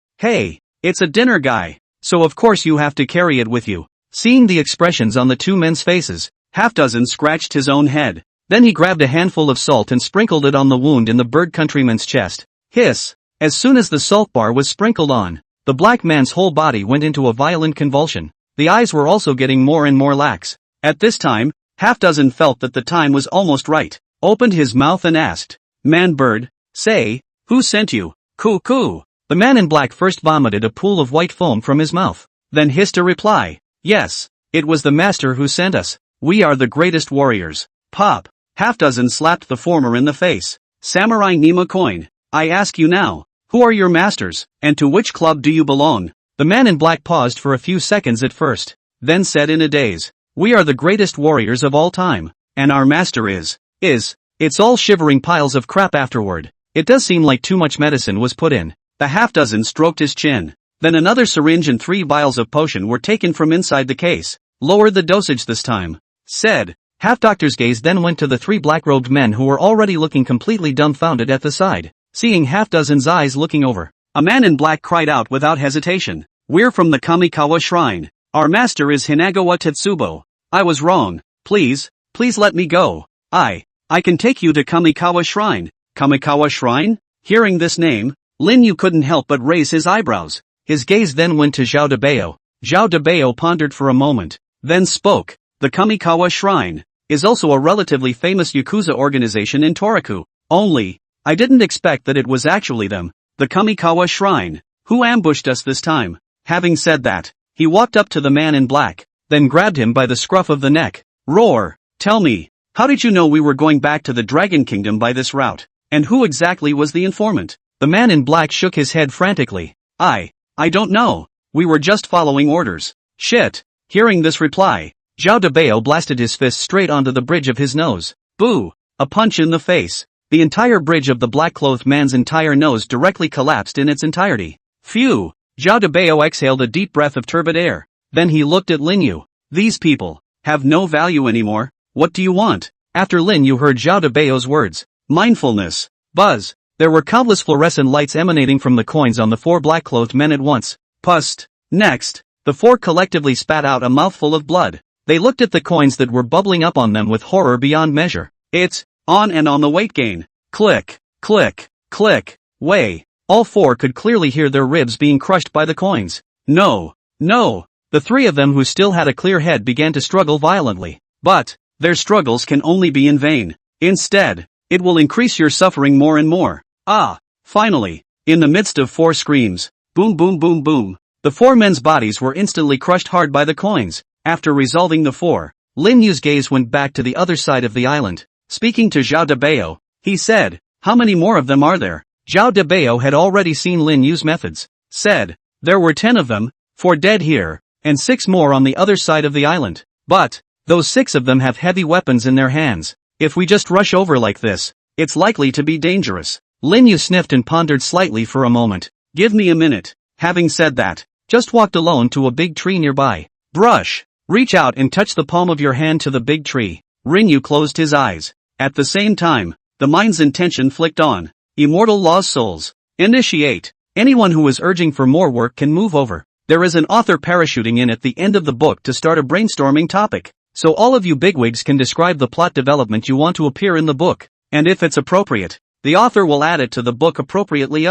it's a dinner guy, so of course you have to carry it with you. Seeing the expressions on the 2 men's faces, Half-dozen scratched his own head. Then he grabbed a handful of salt and sprinkled it on the wound in the bird countryman's chest. Hiss! As soon as the salt bar was sprinkled on, the black man's whole body went into a violent convulsion. The eyes were also getting more and more lax. At this time, Half-dozen felt that the time was almost right, opened his mouth and asked, "Man-bird, say, who sent you?" "Coo coo." The man in black first vomited a pool of white foam from his mouth, then hissed a reply. "Yes, it was the master who sent us. We are the greatest warriors." Pop! Half-dozen slapped the former in the face. "Samurai Nima coin, I ask you now, who are your masters, and to which club do you belong?" The man in black paused for a few seconds at first, then said in a daze, "We are the greatest warriors of all time, and our master is. It's all shivering piles of crap afterward. It does seem like too much medicine was put in." The half-dozen stroked his chin. Then another syringe and 3 vials of potion were taken from inside the case. "Lower the dosage this time," said. Half-doctor's gaze then went to the 3 black-robed men who were already looking completely dumbfounded at the side. Seeing Half-dozen's eyes looking over, a man in black cried out without hesitation, "We're from the Kamikawa Shrine. Our master is Hinagawa Tetsubo. I was wrong. Please let me go. I can take you to Kamikawa Shrine." "Kamikawa Shrine?" Hearing this name, Lin Yu couldn't help but raise his eyebrows. His gaze then went to Zhao Debao. Zhao Debao pondered for a moment, then spoke. "The Kamikawa Shrine is also a relatively famous Yakuza organization in Toraku. Only, I didn't expect that it was actually them. The Kamikawa Shrine. Who ambushed us this time?" Having said that, he walked up to the man in black, then grabbed him by the scruff of the neck. "Roar! Tell me, how did you know we were going back to the Dragon Kingdom by this route? And who exactly was the informant?" The man in black shook his head frantically. I don't know. We were just following orders." "Shit." Hearing this reply, Zhao Debao blasted his fist straight onto the bridge of his nose. Boo! A punch in the face. The entire bridge of the black-clothed man's entire nose directly collapsed in its entirety. Phew! Zhao Debao exhaled a deep breath of turbid air. Then he looked at Lin Yu. "These people have no value anymore. What do you want?" After Lin Yu heard Zhao Debao's words, mindfulness. Buzz. There were countless fluorescent lights emanating from the coins on the 4 black-clothed men at once. Pust. Next, the 4 collectively spat out a mouthful of blood. They looked at the coins that were bubbling up on them with horror beyond measure. It's on and on the weight gain. Click, click, click. Way. All 4 could clearly hear their ribs being crushed by the coins. No. The 3 of them who still had a clear head began to struggle violently. But their struggles can only be in vain. Instead, it will increase your suffering more and more. Finally, in the midst of 4 screams, boom boom boom boom, the 4 men's bodies were instantly crushed hard by the coins. After resolving the 4, Lin Yu's gaze went back to the other side of the island. Speaking to Zhao Debao, he said, "How many more of them are there?" Zhao Debao had already seen Lin Yu's methods. Said, "There were 10 of them, 4 dead here, and 6 more on the other side of the island. But those 6 of them have heavy weapons in their hands. If we just rush over like this, it's likely to be dangerous." Lin Yu sniffed and pondered slightly for a moment. "Give me a minute." Having said that, just walked alone to a big tree nearby. Brush. Reach out and touch the palm of your hand to the big tree. Lin Yu closed his eyes. At the same time, the mind's intention flicked on. Immortal Law's Souls. Initiate. Anyone who is urging for more work can move over. There is an author parachuting in at the end of the book to start a brainstorming topic. So all of you bigwigs can describe the plot development you want to appear in the book. And if it's appropriate, the author will add it to the book appropriately.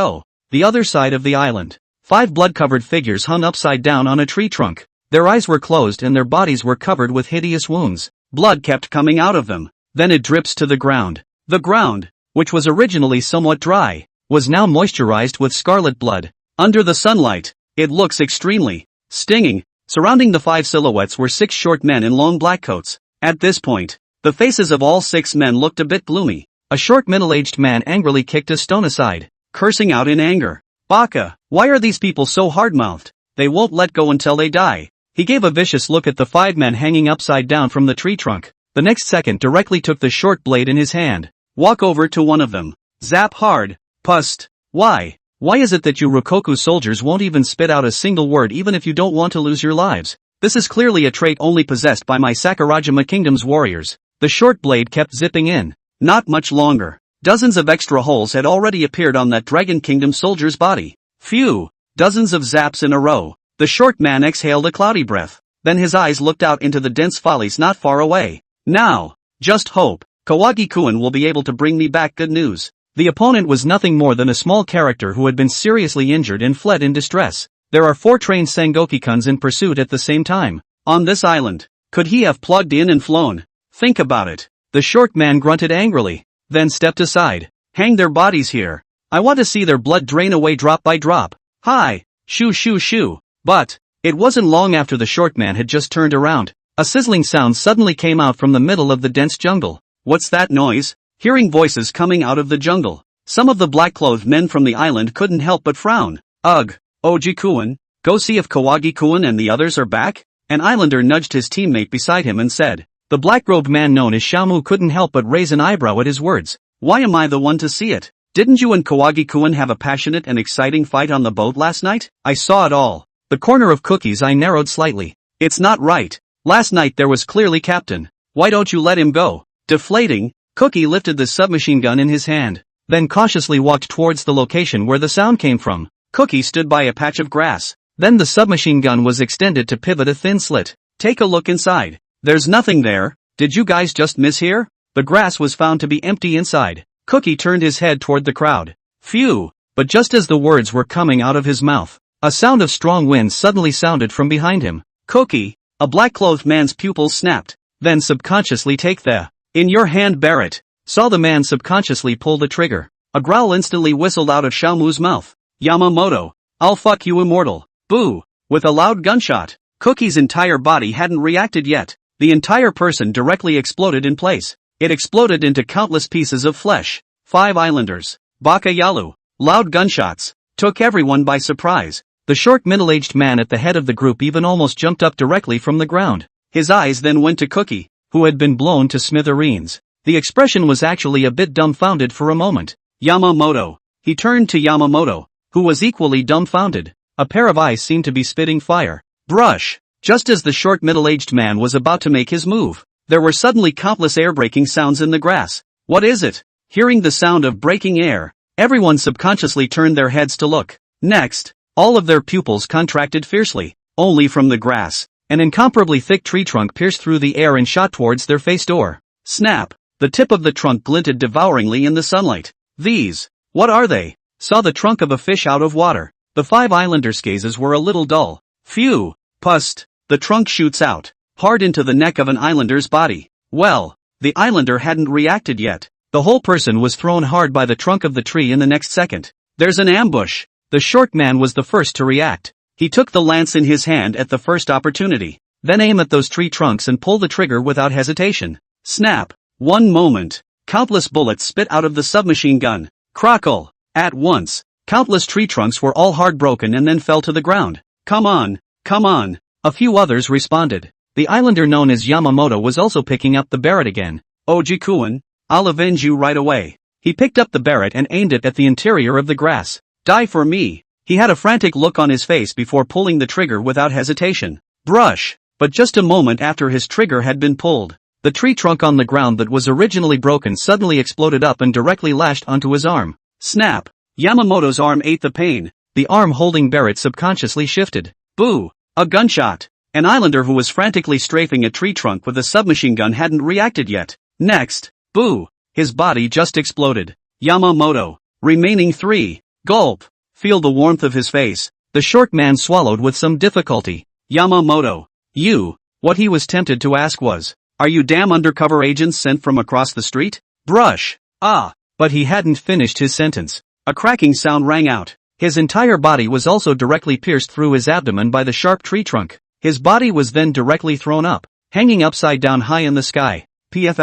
The other side of the island. 5 blood-covered figures hung upside down on a tree trunk. Their eyes were closed and their bodies were covered with hideous wounds. Blood kept coming out of them. Then it drips to the ground. The ground, which was originally somewhat dry, was now moisturized with scarlet blood. Under the sunlight, it looks extremely stinging. Surrounding the 5 silhouettes were 6 short men in long black coats. At this point, the faces of all 6 men looked a bit gloomy. A short middle-aged man angrily kicked a stone aside, cursing out in anger. "Baka, why are these people so hard-mouthed? They won't let go until they die." He gave a vicious look at the 5 men hanging upside down from the tree trunk. The next second directly took the short blade in his hand. "Walk over to one of them. Zap hard." Pust. Why is it that you Rokoku soldiers won't even spit out a single word even if you don't want to lose your lives? This is clearly a trait only possessed by my Sakurajima Kingdom's warriors. The short blade kept zipping in. Not much longer. Dozens of extra holes had already appeared on that Dragon Kingdom soldier's body. Phew! Dozens of zaps in a row. The short man exhaled a cloudy breath. Then his eyes looked out into the dense follies not far away. Now, just hope, Kawagi-kun will be able to bring me back good news. The opponent was nothing more than a small character who had been seriously injured and fled in distress. There are 4 trained Sengoki-kuns in pursuit at the same time. On this island, could he have plugged in and flown? Think about it. The short man grunted angrily, then stepped aside. Hang their bodies here. I want to see their blood drain away drop by drop. Hi, shoo shoo shoo. But, it wasn't long after the short man had just turned around. A sizzling sound suddenly came out from the middle of the dense jungle. What's that noise? Hearing voices coming out of the jungle, some of the black-clothed men from the island couldn't help but frown. Ugh, Oji-kun, go see if Kawagi-kun and the others are back? An islander nudged his teammate beside him and said. The black-robed man known as Shamu couldn't help but raise an eyebrow at his words. Why am I the one to see it? Didn't you and Kawagi-kun have a passionate and exciting fight on the boat last night? I saw it all. The corner of Cookie's eye narrowed slightly. It's not right. Last night there was clearly Captain. Why don't you let him go? Deflating, Cookie lifted the submachine gun in his hand, then cautiously walked towards the location where the sound came from. Cookie stood by a patch of grass. Then the submachine gun was extended to pivot a thin slit. Take a look inside. There's nothing there. Did you guys just miss here? The grass was found to be empty inside. Cookie turned his head toward the crowd. Phew! But just as the words were coming out of his mouth, a sound of strong wind suddenly sounded from behind him. Cookie, a black-clothed man's pupils snapped. Then subconsciously take the in your hand Barrett. Saw the man subconsciously pull the trigger. A growl instantly whistled out of Xiaomu's mouth. Yamamoto, I'll fuck you immortal. Boo! With a loud gunshot, Cookie's entire body hadn't reacted yet. The entire person directly exploded in place. It exploded into countless pieces of flesh. 5 islanders. Baka Yalu. Loud gunshots took everyone by surprise. The short middle-aged man at the head of the group even almost jumped up directly from the ground. His eyes then went to Cookie, who had been blown to smithereens. The expression was actually a bit dumbfounded for a moment. Yamamoto. He turned to Yamamoto, who was equally dumbfounded. A pair of eyes seemed to be spitting fire. Brush. Just as the short middle-aged man was about to make his move, there were suddenly countless air-breaking sounds in the grass. What is it? Hearing the sound of breaking air, everyone subconsciously turned their heads to look. Next, all of their pupils contracted fiercely. Only from the grass, an incomparably thick tree trunk pierced through the air and shot towards their face door. Snap! The tip of the trunk glinted devouringly in the sunlight. These, what are they? Saw the trunk of a fish out of water. The 5 islanders' gazes were a little dull. Phew! Pust! The trunk shoots out, hard into the neck of an islander's body. Well, the islander hadn't reacted yet. The whole person was thrown hard by the trunk of the tree in the next second. There's an ambush! The short man was the first to react. He took the lance in his hand at the first opportunity, then aim at those tree trunks and pull the trigger without hesitation. Snap! One moment. Countless bullets spit out of the submachine gun. Crackle! At once, countless tree trunks were all hard broken and then fell to the ground. Come on! Come on! A few others responded. The islander known as Yamamoto was also picking up the Barrett again. Oji-kun, I'll avenge you right away. He picked up the Barrett and aimed it at the interior of the grass. Die for me. He had a frantic look on his face before pulling the trigger without hesitation. Brush! But just a moment after his trigger had been pulled, the tree trunk on the ground that was originally broken suddenly exploded up and directly lashed onto his arm. Snap! Yamamoto's arm ate the pain. The arm holding Barrett subconsciously shifted. Boo! A gunshot! An islander who was frantically strafing a tree trunk with a submachine gun hadn't reacted yet. Next, boo! His body just exploded. Yamamoto. Remaining 3. Gulp. Feel the warmth of his face. The short man swallowed with some difficulty. Yamamoto. You. What he was tempted to ask was, are you damn undercover agents sent from across the street? Brush. Ah. But he hadn't finished his sentence. A cracking sound rang out. His entire body was also directly pierced through his abdomen by the sharp tree trunk. His body was then directly thrown up, hanging upside down high in the sky. The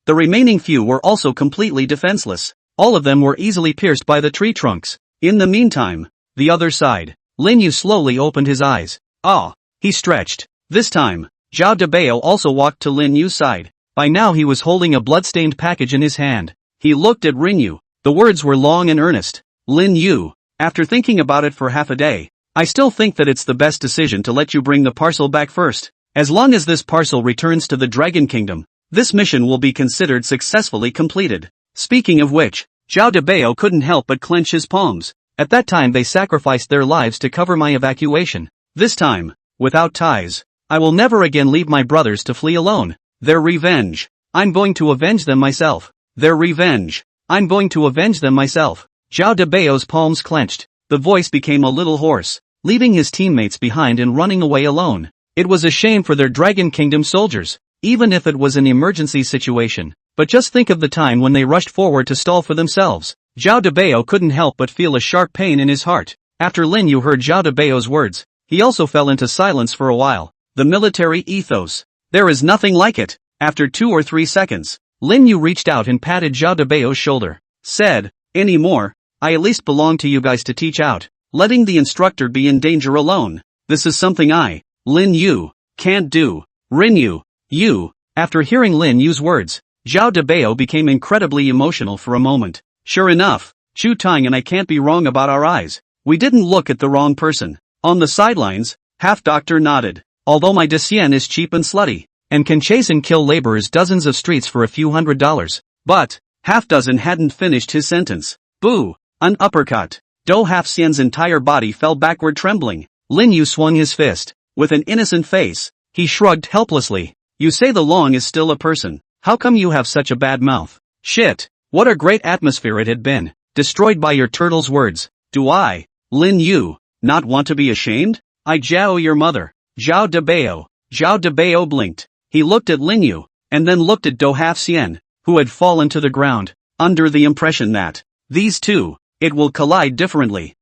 remaining few were also completely defenseless. All of them were easily pierced by the tree trunks. In the meantime, the other side, Lin Yu slowly opened his eyes. Ah! He stretched. This time, Zhao Debao also walked to Lin Yu's side. By now he was holding a blood-stained package in his hand. He looked at Rin Yu. The words were long and earnest. Lin Yu, after thinking about it for half a day, I still think that it's the best decision to let you bring the parcel back first. As long as this parcel returns to the Dragon Kingdom, this mission will be considered successfully completed. Speaking of which, Zhao Debao couldn't help but clench his palms. At that time they sacrificed their lives to cover my evacuation. This time, without ties. I will never again leave my brothers to flee alone. Their revenge. I'm going to avenge them myself. Their revenge. I'm going to avenge them myself. Zhao Debao's palms clenched. The voice became a little hoarse, leaving his teammates behind and running away alone. It was a shame for their Dragon Kingdom soldiers, even if it was an emergency situation. But just think of the time when they rushed forward to stall for themselves. Zhao Debao couldn't help but feel a sharp pain in his heart. After Lin Yu heard Zhao Debao's words, he also fell into silence for a while. The military ethos. There is nothing like it. After 2 or 3 seconds, Lin Yu reached out and patted Zhao Debao's shoulder. Said, anymore, I at least belong to you guys to teach out. Letting the instructor be in danger alone. This is something I, Lin Yu, can't do. Rin Yu, you. After hearing Lin Yu's words, Zhao Debao became incredibly emotional for a moment. Sure enough, Chu Tang and I can't be wrong about our eyes. We didn't look at the wrong person. On the sidelines, Half-Doctor nodded. Although my Decian is cheap and slutty, and can chase and kill laborers dozens of streets for a few $100s. But, Half-Dozen hadn't finished his sentence. Boo! An uppercut. Do Half-Xian's entire body fell backward trembling. Lin Yu swung his fist. With an innocent face, he shrugged helplessly. You say the Long is still a person. How come you have such a bad mouth? Shit. What a great atmosphere it had been. Destroyed by your turtle's words. Do I, Lin Yu, not want to be ashamed? I jiao your mother. Zhao Debao. Zhao Debao blinked. He looked at Lin Yu, and then looked at Do Half-Xian, who had fallen to the ground, under the impression that, these two, it will collide differently.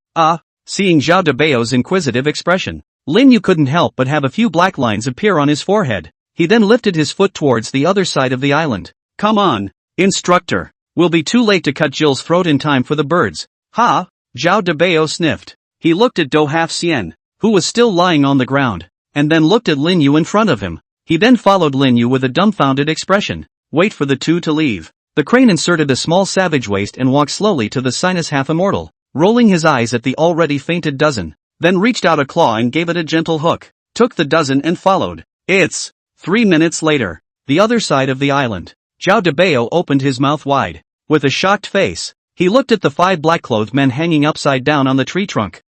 Seeing Zhao Debao's inquisitive expression, Lin Yu couldn't help but have a few black lines appear on his forehead. He then lifted his foot towards the other side of the island. Come on, instructor. We'll be too late to cut Jill's throat in time for the birds. Ha! Zhao Debao sniffed. He looked at Do Half-Xian, who was still lying on the ground, and then looked at Lin Yu in front of him. He then followed Lin Yu with a dumbfounded expression. Wait for the two to leave. The crane inserted a small savage waist and walked slowly to the sinus half-immortal, rolling his eyes at the already fainted dozen, then reached out a claw and gave it a gentle hook, took the dozen and followed. It's 3 minutes later, the other side of the island. Zhao Debao opened his mouth wide. With a shocked face, he looked at the 5 black-clothed men hanging upside down on the tree trunk.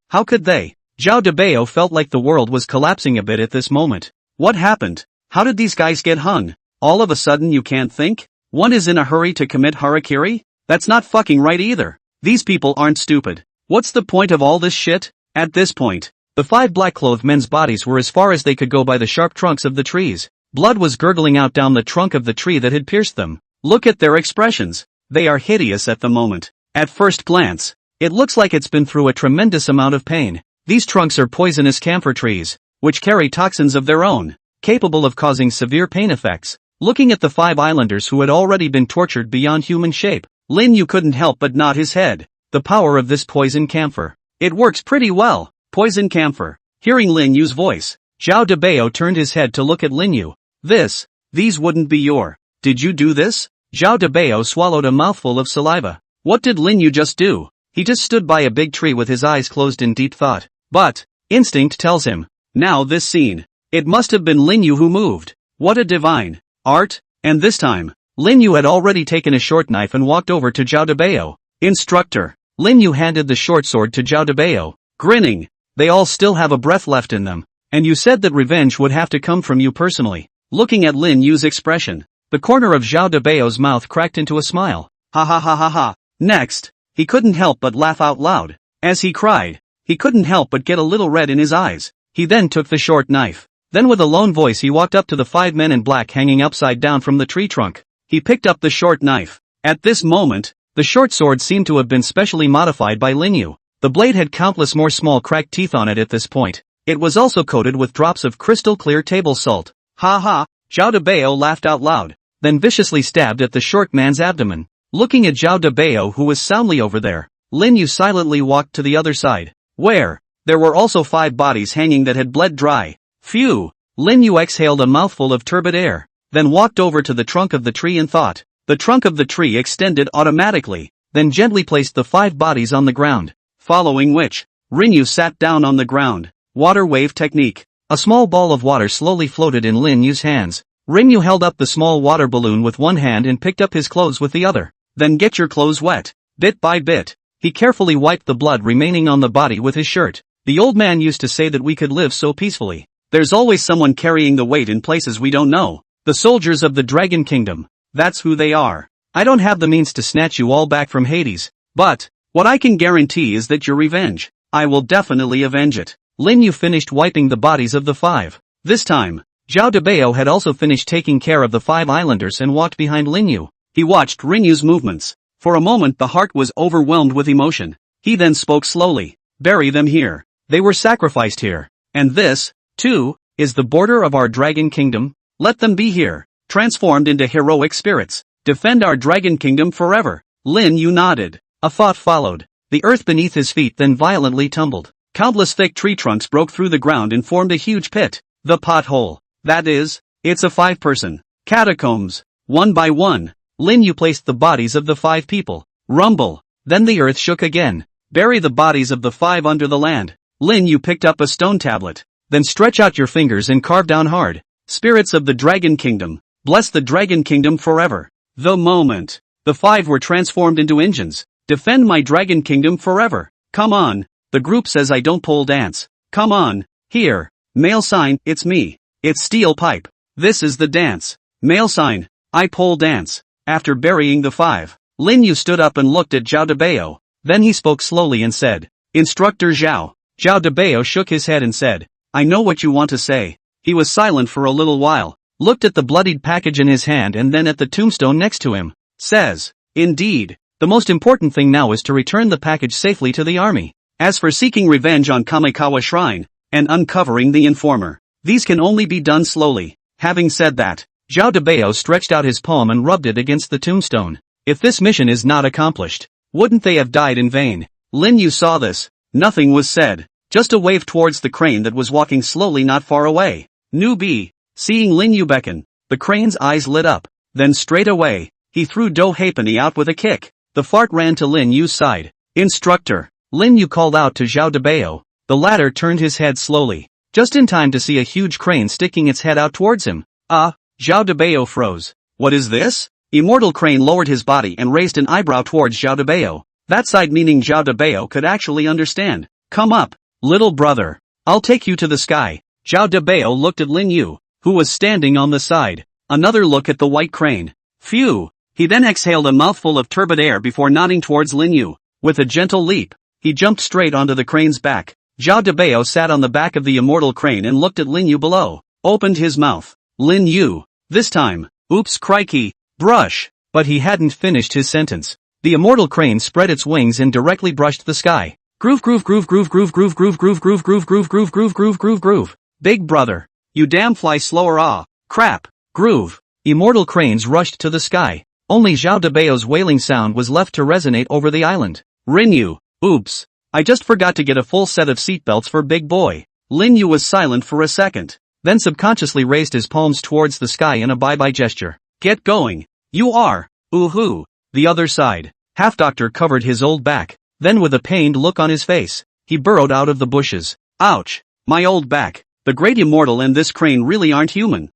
How could they? Zhao Debao felt like the world was collapsing a bit at this moment. What happened? How did these guys get hung? All of a sudden you can't think? One is in a hurry to commit harakiri? That's not fucking right either. These people aren't stupid. What's the point of all this shit? At this point, the 5 black-clothed men's bodies were as far as they could go by the sharp trunks of the trees. Blood was gurgling out down the trunk of the tree that had pierced them. Look at their expressions. They are hideous at the moment. At first glance, it looks like it's been through a tremendous amount of pain. These trunks are poisonous camphor trees, which carry toxins of their own, capable of causing severe pain effects. Looking at the 5 islanders who had already been tortured beyond human shape, Lin Yu couldn't help but nod his head. The power of this poison camphor. It works pretty well. Poison camphor. Hearing Lin Yu's voice, Zhao Debao turned his head to look at Lin Yu. These wouldn't be your. Did you do this? Zhao Debao swallowed a mouthful of saliva. What did Lin Yu just do? He just stood by a big tree with his eyes closed in deep thought. But, instinct tells him. Now this scene. It must have been Lin Yu who moved. What a divine art. And this time, Lin Yu had already taken a short knife and walked over to Zhao Debao. Instructor. Lin Yu handed the short sword to Zhao Debao, grinning. They all still have a breath left in them. And you said that revenge would have to come from you personally. Looking at Lin Yu's expression, the corner of Zhao Debao's mouth cracked into a smile. Ha ha ha ha ha. Next, he couldn't help but laugh out loud. As he cried, he couldn't help but get a little red in his eyes. He then took the short knife. Then with a lone voice he walked up to the 5 men in black hanging upside down from the tree trunk. He picked up the short knife. At this moment, the short sword seemed to have been specially modified by Lin Yu. The blade had countless more small cracked teeth on it at this point. It was also coated with drops of crystal clear table salt. Ha ha, Zhao Debao laughed out loud, then viciously stabbed at the short man's abdomen. Looking at Zhao Debao who was soundly over there, Lin Yu silently walked to the other side, where there were also 5 bodies hanging that had bled dry. Phew! Lin Yu exhaled a mouthful of turbid air, then walked over to the trunk of the tree and thought. The trunk of the tree extended automatically, then gently placed the 5 bodies on the ground, following which, Rinyu sat down on the ground. Water wave technique. A small ball of water slowly floated in Lin Yu's hands. Rinyu held up the small water balloon with one hand and picked up his clothes with the other. then get your clothes wet. Bit by bit, he carefully wiped the blood remaining on the body with his shirt. The old man used to say that we could live so peacefully. There's always someone carrying the weight in places we don't know. The soldiers of the Dragon Kingdom. That's who they are. I don't have the means to snatch you all back from Hades, but what I can guarantee is that your revenge, I will definitely avenge it. Lin Yu finished wiping the bodies of the 5. This time, Zhao Debao had also finished taking care of the 5 islanders and walked behind Lin Yu. He watched Rinyu's movements. For a moment the heart was overwhelmed with emotion. He then spoke slowly. Bury them here. They were sacrificed here. And this, too, is the border of our Dragon Kingdom. Let them be here, transformed into heroic spirits. Defend our Dragon Kingdom forever. Lin Yu nodded. A thought followed. The earth beneath his feet then violently tumbled. Countless thick tree trunks broke through the ground and formed a huge pit. The pothole. That is, it's a 5-person catacombs. One by one, Lin Yu placed the bodies of the 5 people. Rumble. Then the earth shook again. Bury the bodies of the 5 under the land. Lin Yu picked up a stone tablet. Then stretch out your fingers and carve down hard. Spirits of the Dragon Kingdom, bless the Dragon Kingdom forever. The moment. The 5 were transformed into engines. Defend my Dragon Kingdom forever. Come on. The group says I don't pole dance. Come on. Here. Male sign, it's me. It's steel pipe. This is the dance. Male sign, I pole dance. After burying the 5, Lin Yu stood up and looked at Zhao Debao. Then he spoke slowly and said, Instructor Zhao. Zhao Debao shook his head and said, I know what you want to say. He was silent for a little while, looked at the bloodied package in his hand and then at the tombstone next to him. Says, indeed, the most important thing now is to return the package safely to the army. As for seeking revenge on Kamikawa Shrine, and uncovering the informer, these can only be done slowly. Having said that, Zhao Debao stretched out his palm and rubbed it against the tombstone. If this mission is not accomplished, wouldn't they have died in vain? Lin Yu saw this. Nothing was said, just a wave towards the crane that was walking slowly not far away. Newbie. Seeing Lin Yu beckon, the crane's eyes lit up. Then straight away, he threw Do Halfpenny out with a kick. The fart ran to Lin Yu's side. Instructor. Lin Yu called out to Zhao Debao. The latter turned his head slowly, just in time to see a huge crane sticking its head out towards him. Zhao Debao froze. What is this? Immortal Crane lowered his body and raised an eyebrow towards Zhao Debao. That side meaning Zhao Debao could actually understand. Come up, little brother. I'll take you to the sky. Zhao Debao looked at Lin Yu, who was standing on the side. Another look at the white crane. Phew. He then exhaled a mouthful of turbid air before nodding towards Lin Yu. With a gentle leap, he jumped straight onto the crane's back. Zhao Debao sat on the back of the immortal crane and looked at Lin Yu below. Opened his mouth. Lin Yu. This time. Oops crikey. Brush. But he hadn't finished his sentence. The immortal crane spread its wings and directly brushed the sky. Groove groove groove groove groove groove groove groove groove groove groove groove groove groove groove groove. Big brother. You damn fly slower crap. Groove. Immortal cranes rushed to the sky. Only Zhao Debao's wailing sound was left to resonate over the island. Rinyu. Oops. I just forgot to get a full set of seatbelts for Big Boy. Lin Yu was silent for a second, then subconsciously raised his palms towards the sky in a bye-bye gesture. Get going. You are. Ooh-hoo. The other side. Half-Doctor covered his old back. Then with a pained look on his face, he burrowed out of the bushes. Ouch. My old back. The Great Immortal and this crane really aren't human.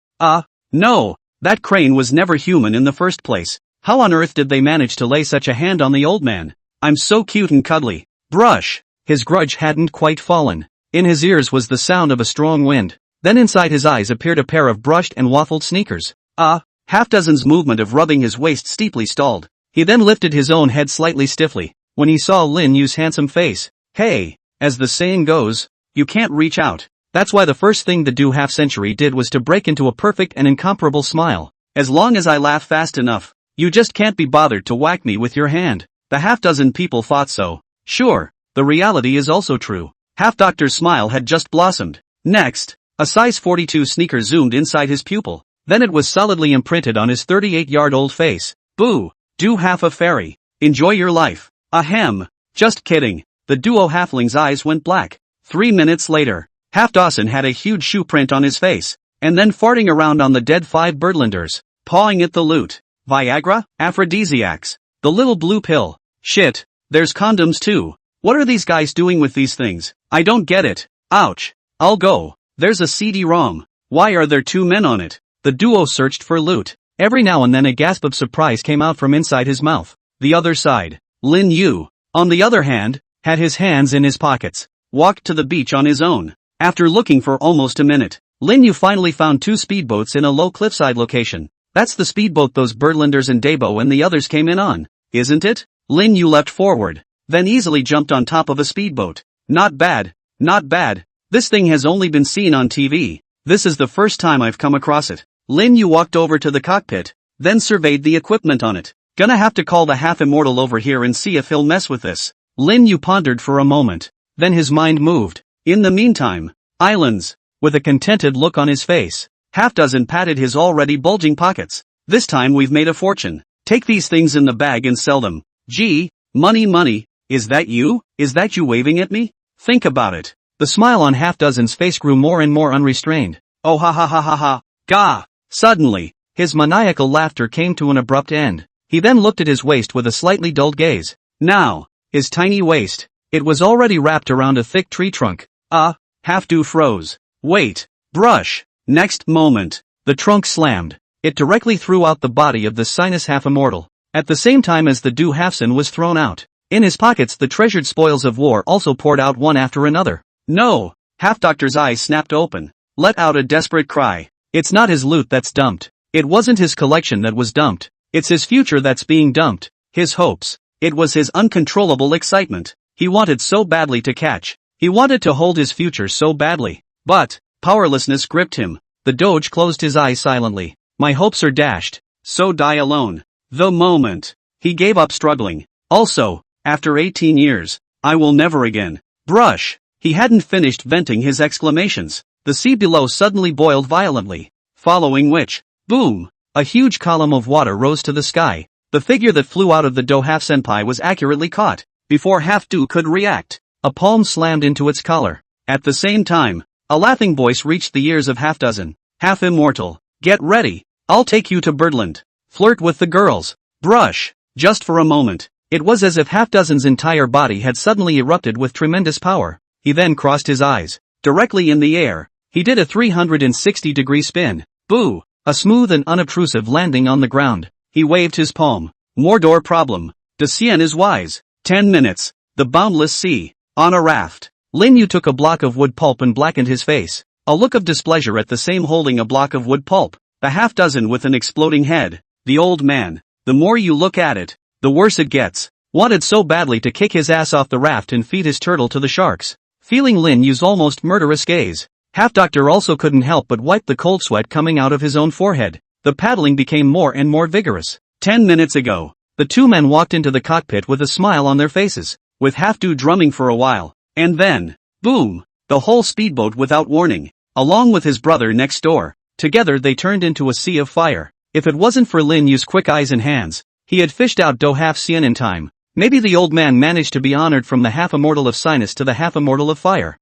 No. That crane was never human in the first place. How on earth did they manage to lay such a hand on the old man? I'm so cute and cuddly. Brush. His grudge hadn't quite fallen. In his ears was the sound of a strong wind. Then inside his eyes appeared a pair of brushed and waffled sneakers. Half-dozen's movement of rubbing his waist steeply stalled. He then lifted his own head slightly stiffly, when he saw Lin Yu's handsome face. Hey, as the saying goes, you can't reach out. That's why the first thing the Do half-century did was to break into a perfect and incomparable smile. As long as I laugh fast enough, you just can't be bothered to whack me with your hand. The half-dozen people thought so. Sure, the reality is also true. Half-Doctor's smile had just blossomed. Next, a size 42 sneaker zoomed inside his pupil. Then it was solidly imprinted on his 38-year-old face. Boo! Do half a fairy. Enjoy your life. Ahem. Just kidding. The duo halfling's eyes went black. 3 minutes later, Half-Dawson had a huge shoe print on his face, and then farting around on the dead 5 birdlanders, pawing at the loot. Viagra? Aphrodisiacs. The little blue pill. Shit. There's condoms too. What are these guys doing with these things? I don't get it. Ouch. I'll go. There's a CD-ROM. Why are there 2 men on it? The duo searched for loot. Every now and then a gasp of surprise came out from inside his mouth. The other side. Lin Yu, on the other hand, had his hands in his pockets, walked to the beach on his own. After looking for almost a minute, Lin Yu finally found 2 speedboats in a low cliffside location. That's the speedboat those Birdlanders and Dabo and the others came in on, isn't it? Lin Yu leapt forward, then easily jumped on top of a speedboat. Not bad, not bad. This thing has only been seen on TV. This is the first time I've come across it. Lin Yu walked over to the cockpit, then surveyed the equipment on it. Gonna have to call the half-immortal over here and see if he'll mess with this. Lin Yu pondered for a moment, then his mind moved. In the meantime, islands, with a contented look on his face, Half-Dozen patted his already bulging pockets. This time we've made a fortune. Take these things in the bag and sell them. Gee, money, is that you? Is that you waving at me? Think about it. The smile on Half-Dozen's face grew more and more unrestrained. Oh ha ha ha ha ha, gah! Suddenly, his maniacal laughter came to an abrupt end. He then looked at his waist with a slightly dulled gaze. Now, his tiny waist. It was already wrapped around a thick tree trunk. Half-Do froze. Wait, brush. Next moment, the trunk slammed. It directly threw out the body of the sinus half-immortal. At the same time as the Do Halfson was thrown out. In his pockets the treasured spoils of war also poured out one after another. No! Half-Doctor's eyes snapped open. Let out a desperate cry. It's not his loot that's dumped. It wasn't his collection that was dumped. It's his future that's being dumped. His hopes. It was his uncontrollable excitement. He wanted so badly to catch. He wanted to hold his future so badly. But, powerlessness gripped him. The Doge closed his eyes silently. My hopes are dashed. So die alone. The moment. He gave up struggling. Also, after 18 years, I will never again. Brush. He hadn't finished venting his exclamations. The sea below suddenly boiled violently. Following which, boom, a huge column of water rose to the sky. The figure that flew out of the Do Half-Senpai was accurately caught. Before Half-Do could react, a palm slammed into its collar. At the same time, a laughing voice reached the ears of Half-Dozen. Half-Immortal, get ready. I'll take you to Birdland. Flirt with the girls. Brush. Just for a moment, it was as if Half-Dozen's entire body had suddenly erupted with tremendous power. He then crossed his eyes. Directly in the air, he did a 360-degree spin. Boo! A smooth and unobtrusive landing on the ground. He waved his palm. Mordor problem. Decien is wise. 10 minutes. The boundless sea. On a raft. Lin Yu took a block of wood pulp and blackened his face. A look of displeasure at the same holding a block of wood pulp. The Half-Dozen with an exploding head. The old man. The more you look at it, the worse it gets. Wanted so badly to kick his ass off the raft and feed his turtle to the sharks. Feeling Lin Yu's almost murderous gaze, Half-Doctor also couldn't help but wipe the cold sweat coming out of his own forehead. The paddling became more and more vigorous. 10 minutes ago, the two men walked into the cockpit with a smile on their faces, with Half-Do drumming for a while, and then, boom, the whole speedboat without warning, along with his brother next door. Together they turned into a sea of fire. If it wasn't for Lin Yu's quick eyes and hands, he had fished out Do Half-Sien in time. Maybe the old man managed to be honored from the half-immortal of Sinus to the half-immortal of fire.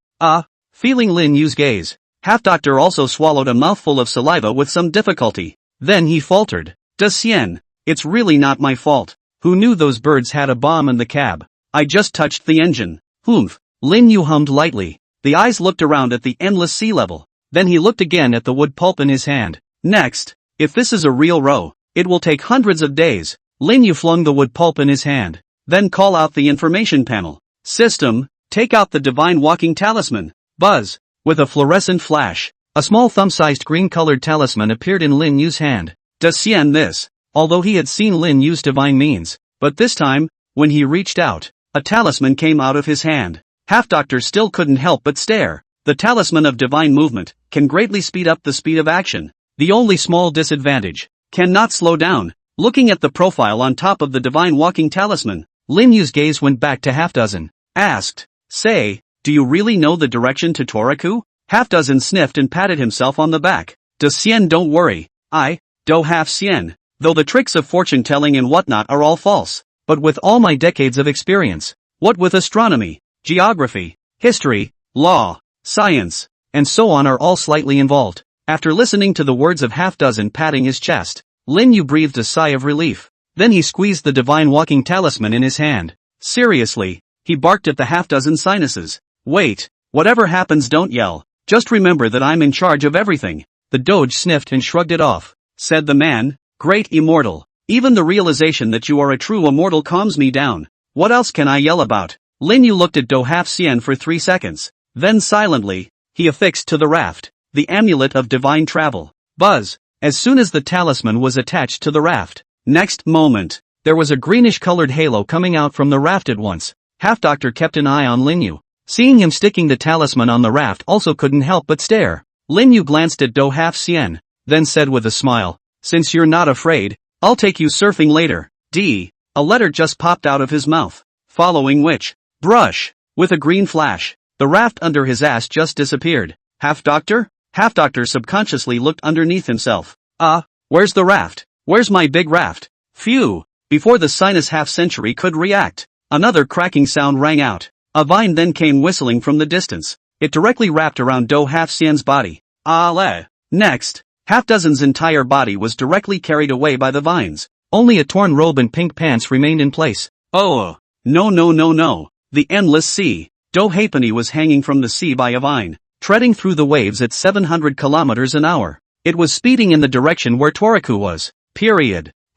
Feeling Lin Yu's gaze, Half-Doctor also swallowed a mouthful of saliva with some difficulty. Then he faltered. Decien, it's really not my fault. Who knew those birds had a bomb in the cab? I just touched the engine. Humph. Lin Yu hummed lightly. The eyes looked around at the endless sea level. Then he looked again at the wood pulp in his hand. Next, if this is a real row, it will take hundreds of days. Lin Yu flung the wood pulp in his hand. Then call out the information panel. System, take out the divine walking talisman. Buzz. With a fluorescent flash, a small thumb-sized green-colored talisman appeared in Lin Yu's hand. Decien this. Although he had seen Lin use divine means, but this time, when he reached out, a talisman came out of his hand. Half-Doctor still couldn't help but stare. The talisman of divine movement can greatly speed up the speed of action. The only small disadvantage, cannot slow down. Looking at the profile on top of the divine walking talisman, Lin Yu's gaze went back to Half-Dozen. Asked, say, do you really know the direction to Toraku? Half-Dozen sniffed and patted himself on the back. Decien, don't worry. I, Do Half-Sien. Though the tricks of fortune-telling and whatnot are all false. But with all my decades of experience, what with astronomy, geography, history, law, science, and so on are all slightly involved. After listening to the words of Half-Dozen patting his chest, Lin Yu breathed a sigh of relief. Then he squeezed the divine walking talisman in his hand. Seriously, he barked at the Half-Dozen sinuses. Wait, whatever happens don't yell. Just remember that I'm in charge of everything. The Doge sniffed and shrugged it off. Said the man, great immortal. Even the realization that you are a true immortal calms me down. What else can I yell about? Lin Yu looked at Do Half Xian for 3 seconds. Then silently, he affixed to the raft, the amulet of divine travel. Buzz. As soon as the talisman was attached to the raft, next moment, there was a greenish-colored halo coming out from the raft at once. Half-Doctor kept an eye on Lin Yu. Seeing him sticking the talisman on the raft also couldn't help but stare. Lin Yu glanced at Do Half Xian, then said with a smile, "Since you're not afraid, I'll take you surfing later." A letter just popped out of his mouth, following which, brush, with a green flash, the raft under his ass just disappeared. Half-Doctor? Half-Doctor subconsciously looked underneath himself. Where's the raft? Where's my big raft? Phew! Before the sinus half-century could react, another cracking sound rang out. A vine then came whistling from the distance. It directly wrapped around Do Half Xian's body. Next, half-dozen's entire body was directly carried away by the vines. Only a torn robe and pink pants remained in place. No. The endless sea. Do Halfpenny was hanging from the sea by a vine, treading through the waves at 700 kilometers an hour. It was speeding in the direction where Toriku was.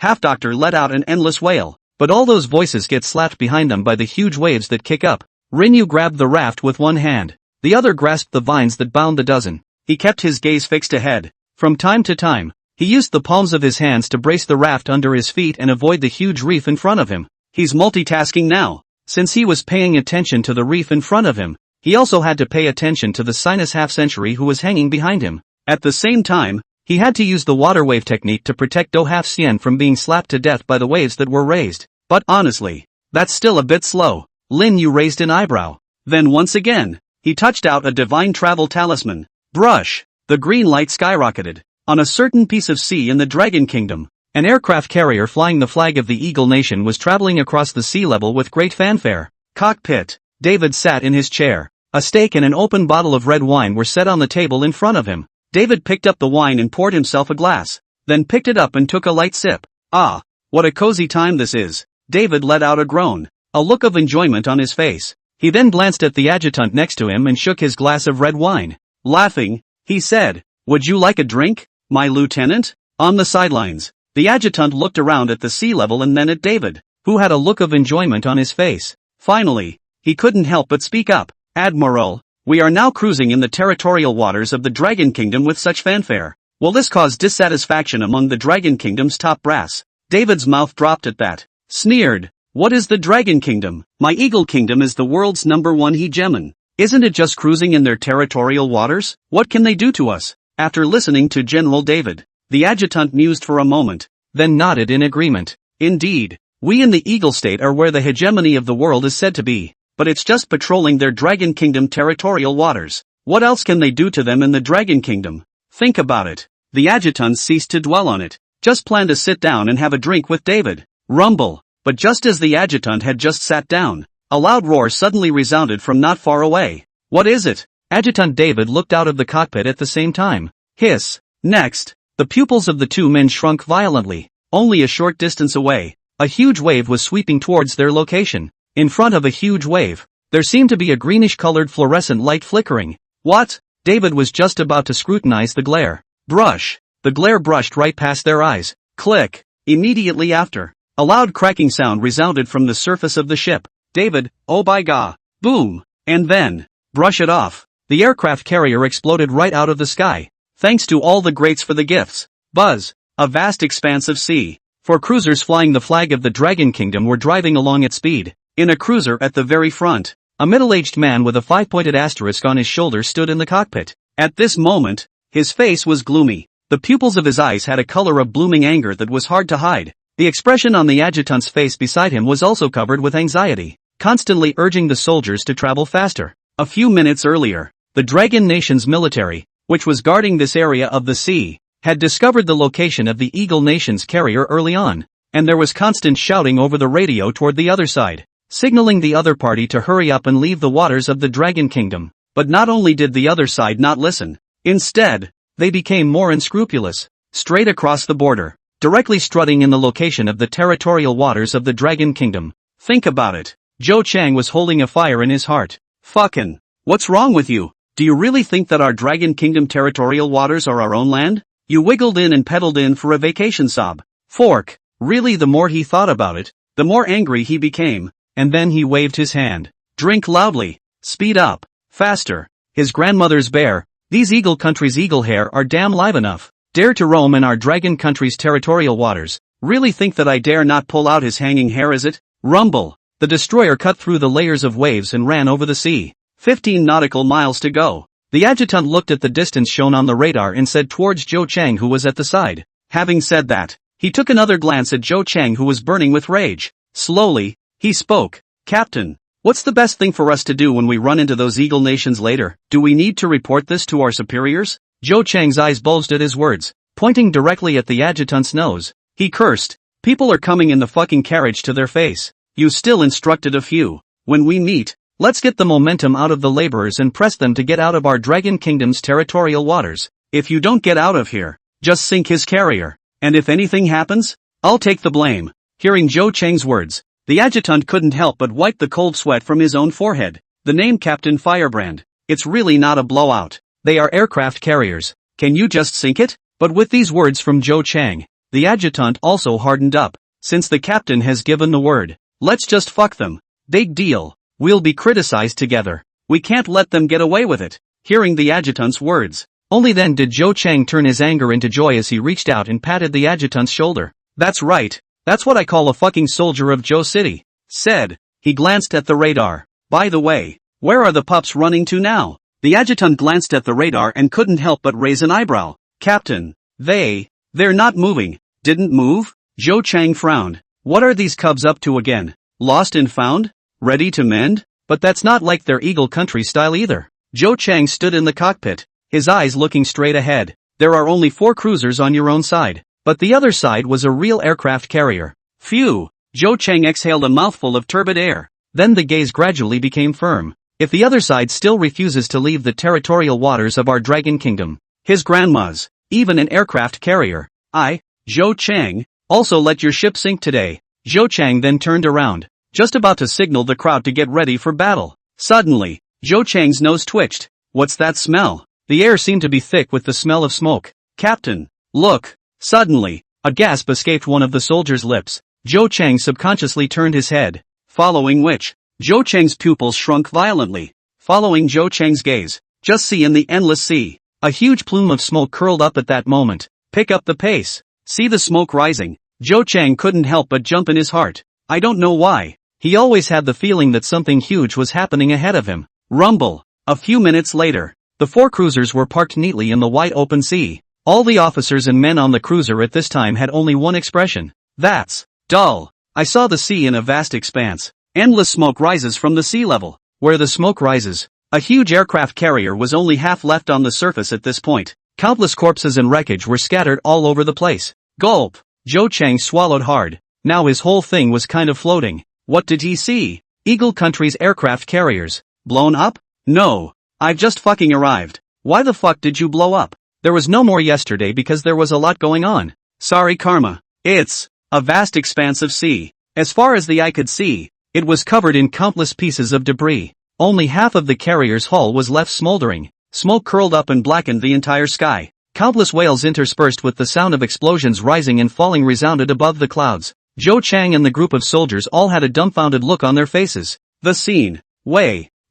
Half-Doctor let out an endless wail, but all those voices get slapped behind them by the huge waves that kick up. Rinyu grabbed the raft with one hand. The other grasped the vines that bound the dozen. He kept his gaze fixed ahead. From time to time, he used the palms of his hands to brace the raft under his feet and avoid the huge reef in front of him. He's multitasking now. Since he was paying attention to the reef in front of him, he also had to pay attention to the sinus half-century who was hanging behind him. At the same time, he had to use the water wave technique to protect Do Half Xian from being slapped to death by the waves that were raised. But honestly, that's still a bit slow. Lin Yu raised an eyebrow. Then once again, he touched out a divine travel talisman. Brush. The green light skyrocketed. On a certain piece of sea in the Dragon Kingdom, an aircraft carrier flying the flag of the Eagle Nation was traveling across the sea level with great fanfare. Cockpit. David sat in his chair. A steak and an open bottle of red wine were set on the table in front of him. David picked up the wine and poured himself a glass, then picked it up and took a light sip. What a cozy time this is. David let out a groan, a look of enjoyment on his face. He then glanced at the adjutant next to him and shook his glass of red wine. Laughing, he said, "Would you like a drink, my lieutenant?" On the sidelines, the adjutant looked around at the sea level and then at David, who had a look of enjoyment on his face. Finally, he couldn't help but speak up. "Admiral, we are now cruising in the territorial waters of the Dragon Kingdom with such fanfare. Will this cause dissatisfaction among the Dragon Kingdom's top brass?" David's mouth dropped at that. Sneered. "What is the Dragon Kingdom? My Eagle Kingdom is the world's #1 hegemon. Isn't it just cruising in their territorial waters? What can they do to us?" After listening to General David, the adjutant mused for a moment, then nodded in agreement. "Indeed, we in the Eagle State are where the hegemony of the world is said to be, but it's just patrolling their Dragon Kingdom territorial waters. What else can they do to them in the Dragon Kingdom? Think about it." The adjutant ceased to dwell on it, just planned to sit down and have a drink with David. Rumble. But just as the adjutant had just sat down, a loud roar suddenly resounded from not far away. "What is it?" Adjutant David looked out of the cockpit at the same time. Hiss. Next, the pupils of the two men shrunk violently. Only a short distance away, a huge wave was sweeping towards their location. In front of a huge wave, there seemed to be a greenish-colored fluorescent light flickering. What? David was just about to scrutinize the glare. Brush. The glare brushed right past their eyes. Click. Immediately after, a loud cracking sound resounded from the surface of the ship. David, oh by God. Boom. And then, brush it off. The aircraft carrier exploded right out of the sky. Thanks to all the greats for the gifts. Buzz. A vast expanse of sea. Four cruisers flying the flag of the Dragon Kingdom were driving along at speed. In a cruiser at the very front, a middle-aged man with a 5-pointed asterisk on his shoulder stood in the cockpit. At this moment, his face was gloomy. The pupils of his eyes had a color of blooming anger that was hard to hide. The expression on the adjutant's face beside him was also covered with anxiety, constantly urging the soldiers to travel faster. A few minutes earlier, the Dragon Nation's military, which was guarding this area of the sea, had discovered the location of the Eagle Nation's carrier early on, and there was constant shouting over the radio toward the other side, signaling the other party to hurry up and leave the waters of the Dragon Kingdom. But not only did the other side not listen, instead, they became more unscrupulous. Straight across the border, directly strutting in the location of the territorial waters of the Dragon Kingdom. Think about it. Zhou Chang was holding a fire in his heart. Fucking, what's wrong with you? Do you really think that our Dragon Kingdom territorial waters are our own land? You wiggled in and pedaled in for a vacation sob. Fork. Really, the more he thought about it, the more angry he became, and then he waved his hand. Drink loudly. Speed up. Faster. His grandmother's bear. These eagle country's eagle hair are damn live enough. Dare to roam in our dragon country's territorial waters. Really think that I dare not pull out his hanging hair, is it? Rumble. The destroyer cut through the layers of waves and ran over the sea. 15 nautical miles to go. The adjutant looked at the distance shown on the radar and said towards Zhou Chang, who was at the side. Having said that, he took another glance at Zhou Chang, who was burning with rage. Slowly, he spoke. Captain, what's the best thing for us to do when we run into those eagle nations later? Do we need to report this to our superiors? Zhou Chang's eyes bulged at his words. Pointing directly at the adjutant's nose, he cursed. People are coming in the fucking carriage to their face. You still instructed a few. When we meet, let's get the momentum out of the laborers and press them to get out of our Dragon Kingdom's territorial waters. If you don't get out of here, just sink his carrier. And if anything happens, I'll take the blame. Hearing Zhou Chang's words, the adjutant couldn't help but wipe the cold sweat from his own forehead. The name Captain Firebrand. It's really not a blowout. They are aircraft carriers. Can you just sink it? But with these words from Zhou Chang, the adjutant also hardened up. Since the captain has given the word, let's just fuck them. Big deal. We'll be criticized together. We can't let them get away with it. Hearing the adjutant's words, only then did Zhou Chang turn his anger into joy as he reached out and patted the adjutant's shoulder. That's right. That's what I call a fucking soldier of Zhou City. Said. He glanced at the radar. By the way, where are the pups running to now? The adjutant glanced at the radar and couldn't help but raise an eyebrow. Captain, they're not moving. Didn't move? Zhou Chang frowned. What are these cubs up to again? Lost and found? Ready to mend? But that's not like their eagle country style either. Zhou Chang stood in the cockpit, his eyes looking straight ahead. There are only 4 cruisers on your own side, but the other side was a real aircraft carrier. Phew! Zhou Chang exhaled a mouthful of turbid air. Then the gaze gradually became firm. If the other side still refuses to leave the territorial waters of our Dragon Kingdom, his grandma's, even an aircraft carrier, Zhou Chang, also let your ship sink today. Zhou Chang then turned around, just about to signal the crowd to get ready for battle. Suddenly, Zhou Chang's nose twitched. What's that smell? The air seemed to be thick with the smell of smoke. Captain, look! Suddenly, a gasp escaped one of the soldier's lips. Zhou Chang subconsciously turned his head, following which, Zhou Chang's pupils shrunk violently. Following Zhou Chang's gaze, just see in the endless sea. A huge plume of smoke curled up at that moment. Pick up the pace. See the smoke rising. Zhou Chang couldn't help but jump in his heart. I don't know why. He always had the feeling that something huge was happening ahead of him. Rumble. A few minutes later, the 4 cruisers were parked neatly in the wide open sea. All the officers and men on the cruiser at this time had only one expression. That's dull. I saw the sea in a vast expanse. Endless smoke rises from the sea level. Where the smoke rises, a huge aircraft carrier was only half left on the surface at this point. Countless corpses and wreckage were scattered all over the place. Gulp. Zhou Chang swallowed hard. Now his whole thing was kind of floating. What did he see? Eagle Country's aircraft carriers. Blown up? No. I've just fucking arrived. Why the fuck did you blow up? There was no more yesterday because there was a lot going on. Sorry karma. It's a vast expanse of sea. As far as the eye could see, it was covered in countless pieces of debris. Only half of the carrier's hull was left smoldering. Smoke curled up and blackened the entire sky. Countless wails interspersed with the sound of explosions rising and falling resounded above the clouds. Zhou Chang and the group of soldiers all had a dumbfounded look on their faces. The scene.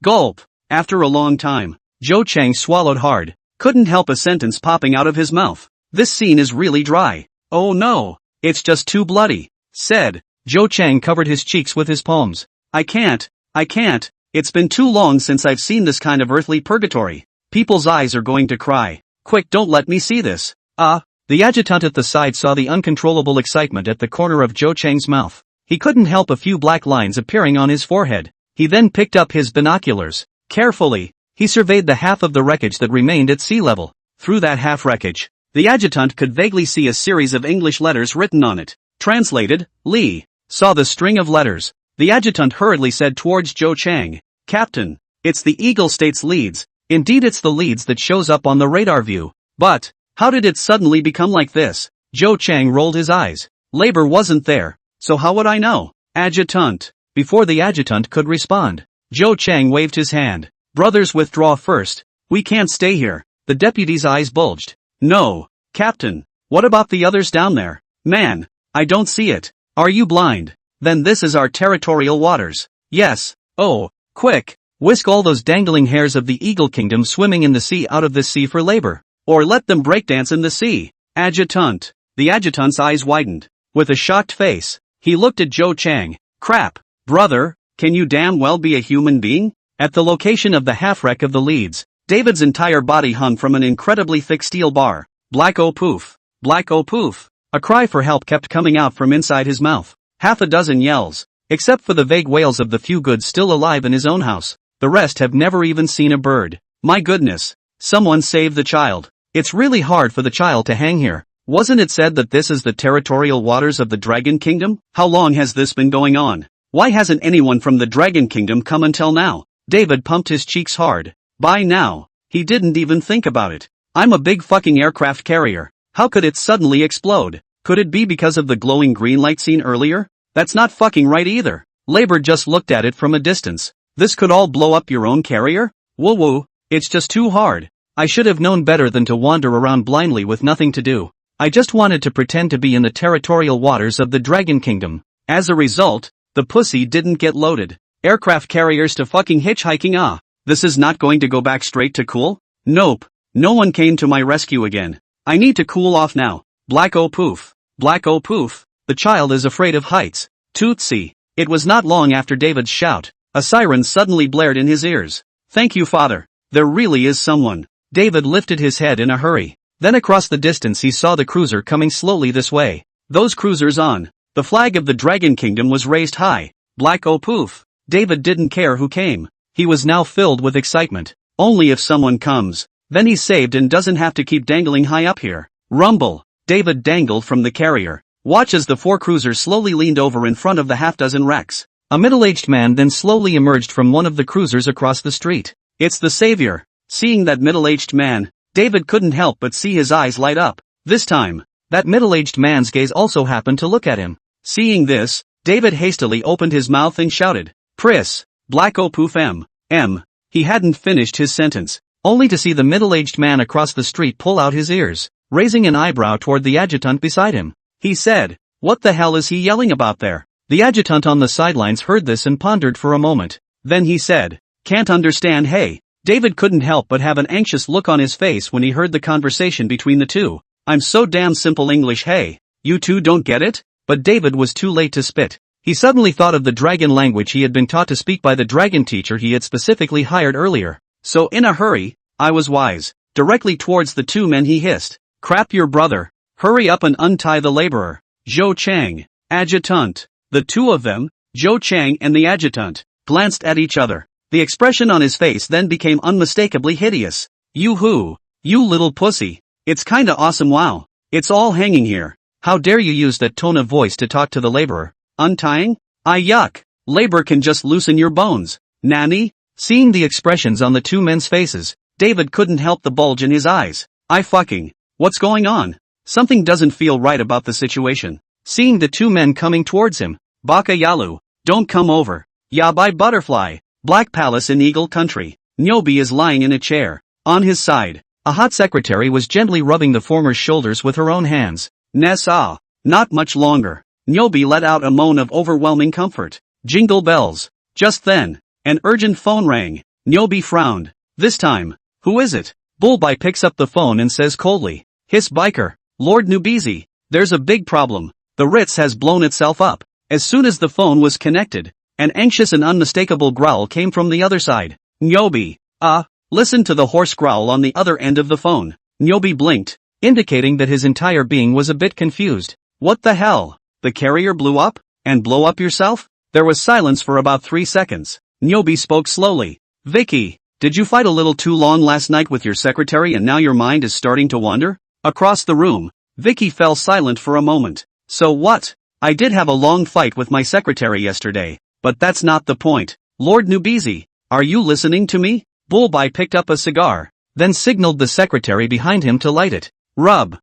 Gulp. After a long time, Zhou Chang swallowed hard. Couldn't help a sentence popping out of his mouth. This scene is really dry. Oh no. It's just too bloody. Said. Zhou Chang covered his cheeks with his palms. I can't. It's been too long since I've seen this kind of earthly purgatory. People's eyes are going to cry. Quick, don't let me see this. The adjutant at the side saw the uncontrollable excitement at the corner of Zhou Chang's mouth. He couldn't help a few black lines appearing on his forehead. He then picked up his binoculars. Carefully, he surveyed the half of the wreckage that remained at sea level. Through that half wreckage, the adjutant could vaguely see a series of English letters written on it. Translated, Lee. Saw the string of letters. The adjutant hurriedly said towards Zhou Chang. Captain, it's the Eagle States leads. Indeed, it's the leads that shows up on the radar view. But, how did it suddenly become like this? Zhou Chang rolled his eyes. Labor wasn't there, so how would I know? Adjutant. Before the adjutant could respond, Zhou Chang waved his hand. Brothers, withdraw first. We can't stay here. The deputy's eyes bulged. No, Captain. What about the others down there? Man, I don't see it. Are you blind? Then this is our territorial waters. Yes. Oh, quick. Whisk all those dangling hairs of the Eagle Kingdom swimming in the sea out of this sea for labor. Or let them breakdance in the sea. Adjutant. The adjutant's eyes widened. With a shocked face, he looked at Zhou Chang. Crap. Brother, can you damn well be a human being? At the location of the half-wreck of the leads, David's entire body hung from an incredibly thick steel bar. Black oh poof. Black oh poof. A cry for help kept coming out from inside his mouth. Half a dozen yells. Except for the vague wails of the few goods still alive in his own house. The rest have never even seen a bird. My goodness. Someone save the child. It's really hard for the child to hang here. Wasn't it said that this is the territorial waters of the Dragon Kingdom? How long has this been going on? Why hasn't anyone from the Dragon Kingdom come until now? David pumped his cheeks hard. By now, he didn't even think about it. I'm a big fucking aircraft carrier. How could it suddenly explode? Could it be because of the glowing green light seen earlier? That's not fucking right either. Labor just looked at it from a distance. This could all blow up your own carrier? Woo woo, it's just too hard. I should have known better than to wander around blindly with nothing to do. I just wanted to pretend to be in the territorial waters of the Dragon Kingdom. As a result, the pussy didn't get loaded. Aircraft carriers to fucking hitchhiking. This is not going to go back straight to cool? Nope. No one came to my rescue again. I need to cool off now. Black oh poof. Black oh poof. The child is afraid of heights. Tootsie. It was not long after David's shout. A siren suddenly blared in his ears. Thank you, Father. There really is someone. David lifted his head in a hurry. Then across the distance he saw the cruiser coming slowly this way. Those cruisers on. The flag of the Dragon Kingdom was raised high. Black oh poof. David didn't care who came. He was now filled with excitement. Only if someone comes. Then he's saved and doesn't have to keep dangling high up here. Rumble. David dangled from the carrier. Watch as the four cruisers slowly leaned over in front of the half-dozen wrecks. A middle-aged man then slowly emerged from one of the cruisers across the street. It's the savior. Seeing that middle-aged man, David couldn't help but see his eyes light up. This time, that middle-aged man's gaze also happened to look at him. Seeing this, David hastily opened his mouth and shouted, Pris, Black oh poof M. He hadn't finished his sentence, only to see the middle-aged man across the street pull out his ears, raising an eyebrow toward the adjutant beside him. He said, what the hell is he yelling about there? The adjutant on the sidelines heard this and pondered for a moment. Then he said, can't understand. Hey. David couldn't help but have an anxious look on his face when he heard the conversation between the two. I'm so damn simple English. Hey. You two don't get it? But David was too late to spit. He suddenly thought of the dragon language he had been taught to speak by the dragon teacher he had specifically hired earlier. So in a hurry, I was wise. Directly towards the two men he hissed. Crap your brother. Hurry up and untie the laborer. Zhou Chang. Adjutant. The two of them, Zhou Chang and the adjutant, glanced at each other. The expression on his face then became unmistakably hideous. You who? You little pussy. It's kinda awesome. Wow. It's all hanging here. How dare you use that tone of voice to talk to the laborer? Untying? Yuck. Labor can just loosen your bones. Nanny? Seeing the expressions on the two men's faces, David couldn't help the bulge in his eyes. What's going on? Something doesn't feel right about the situation. Seeing the two men coming towards him, Baka Yalu, don't come over. Yabai Butterfly, Black Palace in Eagle Country. Nyobi is lying in a chair. On his side, a hot secretary was gently rubbing the former's shoulders with her own hands. Nessa, not much longer. Nyobi let out a moan of overwhelming comfort. Jingle bells. Just then, an urgent phone rang. Nyobi frowned. This time, who is it? Bullby picks up the phone and says coldly. Hiss biker, Lord Nubizi, there's a big problem. The Ritz has blown itself up. As soon as the phone was connected, an anxious and unmistakable growl came from the other side. Nyobi, listen to the hoarse growl on the other end of the phone. Nyobi blinked, indicating that his entire being was a bit confused. What the hell? The carrier blew up? And blow up yourself? There was silence for about 3 seconds. Nyobi spoke slowly. Vicky, did you fight a little too long last night with your secretary and now your mind is starting to wander? Across the room, Vicky fell silent for a moment. So what? I did have a long fight with my secretary yesterday, but that's not the point. Lord Nubizi, are you listening to me? Bullby picked up a cigar, then signaled the secretary behind him to light it. Rub.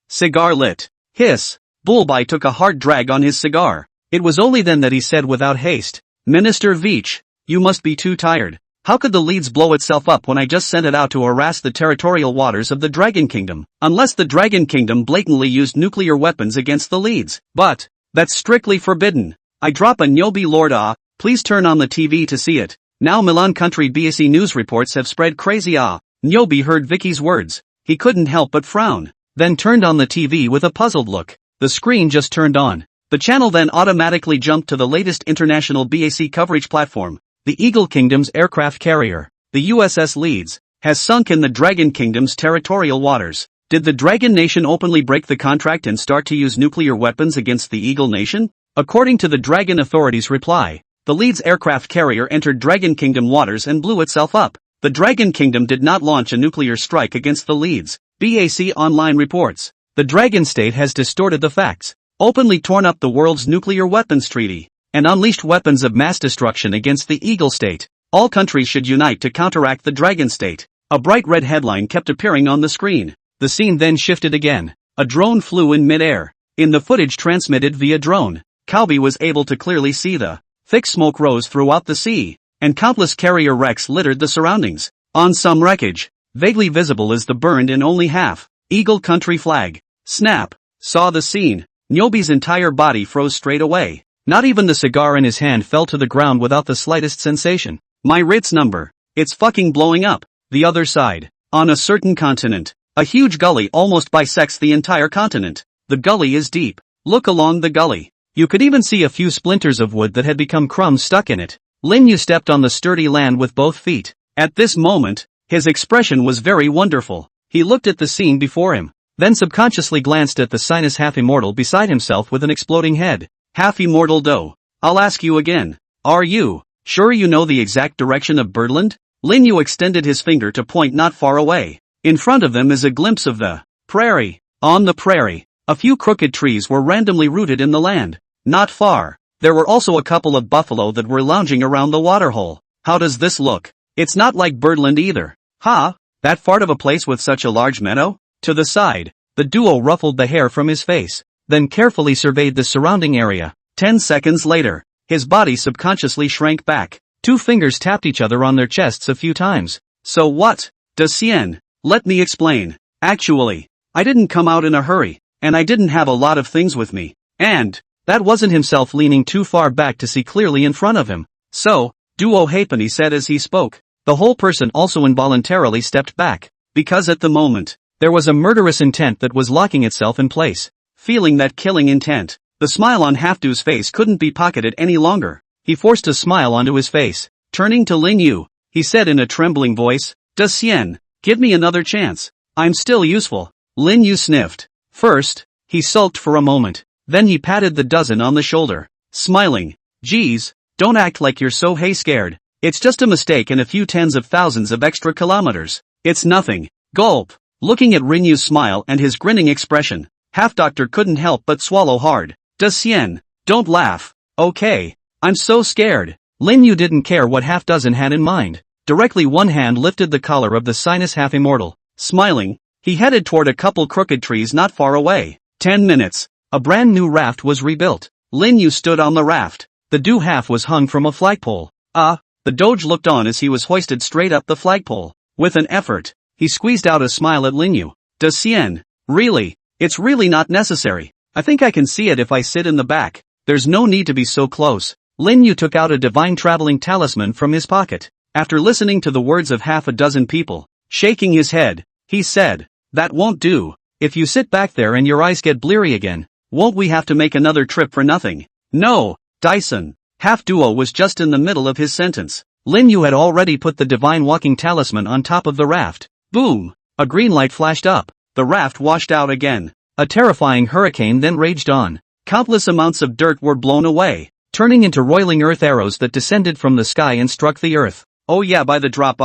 Cigar lit. Hiss. Bullby took a hard drag on his cigar. It was only then that he said without haste, Minister Veach, you must be too tired. How could the leads blow itself up when I just sent it out to harass the territorial waters of the Dragon Kingdom? Unless the Dragon Kingdom blatantly used nuclear weapons against the leads. But that's strictly forbidden. I drop a Nyobi Lord please turn on the TV to see it. Now Milan country BAC news reports have spread crazy Nyobi heard Vicky's words. He couldn't help but frown. Then turned on the TV with a puzzled look. The screen just turned on. The channel then automatically jumped to the latest international BAC coverage platform. The Eagle Kingdom's aircraft carrier, the USS Leeds, has sunk in the Dragon Kingdom's territorial waters. Did the Dragon Nation openly break the contract and start to use nuclear weapons against the Eagle Nation? According to the Dragon authorities' reply, the Leeds aircraft carrier entered Dragon Kingdom waters and blew itself up. The Dragon Kingdom did not launch a nuclear strike against the Leeds, BAC Online reports. The Dragon State has distorted the facts, openly torn up the world's nuclear weapons treaty, and unleashed weapons of mass destruction against the Eagle State. All countries should unite to counteract the Dragon State. A bright red headline kept appearing on the screen. The scene then shifted again. A drone flew in mid-air. In the footage transmitted via drone, Calby was able to clearly see the thick smoke rose throughout the sea, and countless carrier wrecks littered the surroundings. On some wreckage, vaguely visible is the burned in only half Eagle country flag. Snap! Saw the scene. Nyobi's entire body froze straight away. Not even the cigar in his hand fell to the ground without the slightest sensation. My Ritz number. It's fucking blowing up. The other side. On a certain continent, a huge gully almost bisects the entire continent. The gully is deep. Look along the gully. You could even see a few splinters of wood that had become crumbs stuck in it. Lin Yu stepped on the sturdy land with both feet. At this moment, his expression was very wonderful. He looked at the scene before him, then subconsciously glanced at the sinus half-immortal beside himself with an exploding head. Half-immortal Do. I'll ask you again. Are you sure you know the exact direction of Birdland? Lin Yu extended his finger to point not far away. In front of them is a glimpse of the prairie. On the prairie, a few crooked trees were randomly rooted in the land. Not far, there were also a couple of buffalo that were lounging around the waterhole. How does this look? It's not like Birdland either. Huh? That fart of a place with such a large meadow? To the side, the duo ruffled the hair from his face, then carefully surveyed the surrounding area. 10 seconds later, his body subconsciously shrank back. Two fingers tapped each other on their chests a few times. So what? Does Cien? Let me explain. Actually, I didn't come out in a hurry, and I didn't have a lot of things with me. And that wasn't himself leaning too far back to see clearly in front of him. So, Duo Halfpenny said as he spoke. The whole person also involuntarily stepped back, because at the moment, there was a murderous intent that was locking itself in place. Feeling that killing intent, the smile on Halfdu's face couldn't be pocketed any longer. He forced a smile onto his face. Turning to Lin Yu, he said in a trembling voice, "Does Cien give me another chance? I'm still useful." Lin Yu sniffed. First, he sulked for a moment. Then he patted the dozen on the shoulder, smiling. "Geez, don't act like you're so scared. It's just a mistake and a few tens of thousands of extra kilometers. It's nothing." Gulp. Looking at Rinyu's smile and his grinning expression, Half-Doctor couldn't help but swallow hard. "Does Cien? Don't laugh. Okay. I'm so scared." Lin Yu didn't care what Half-Dozen had in mind. Directly one hand lifted the collar of the sinus half-immortal. Smiling, he headed toward a couple crooked trees not far away. 10 minutes. A brand new raft was rebuilt. Lin Yu stood on the raft. The do half was hung from a flagpole. The Doge looked on as he was hoisted straight up the flagpole. With an effort, he squeezed out a smile at Lin Yu. "Does Cien? Really? It's really not necessary. I think I can see it if I sit in the back. There's no need to be so close." Lin Yu took out a divine traveling talisman from his pocket. After listening to the words of half a dozen people, shaking his head, he said, "That won't do. If you sit back there and your eyes get bleary again, won't we have to make another trip for nothing?" "No, Dyson." Half-Duo was just in the middle of his sentence. Lin Yu had already put the divine walking talisman on top of the raft. Boom! A green light flashed up. The raft washed out again. A terrifying hurricane then raged on. Countless amounts of dirt were blown away, turning into roiling earth arrows that descended from the sky and struck the earth. "Oh yeah, by the drop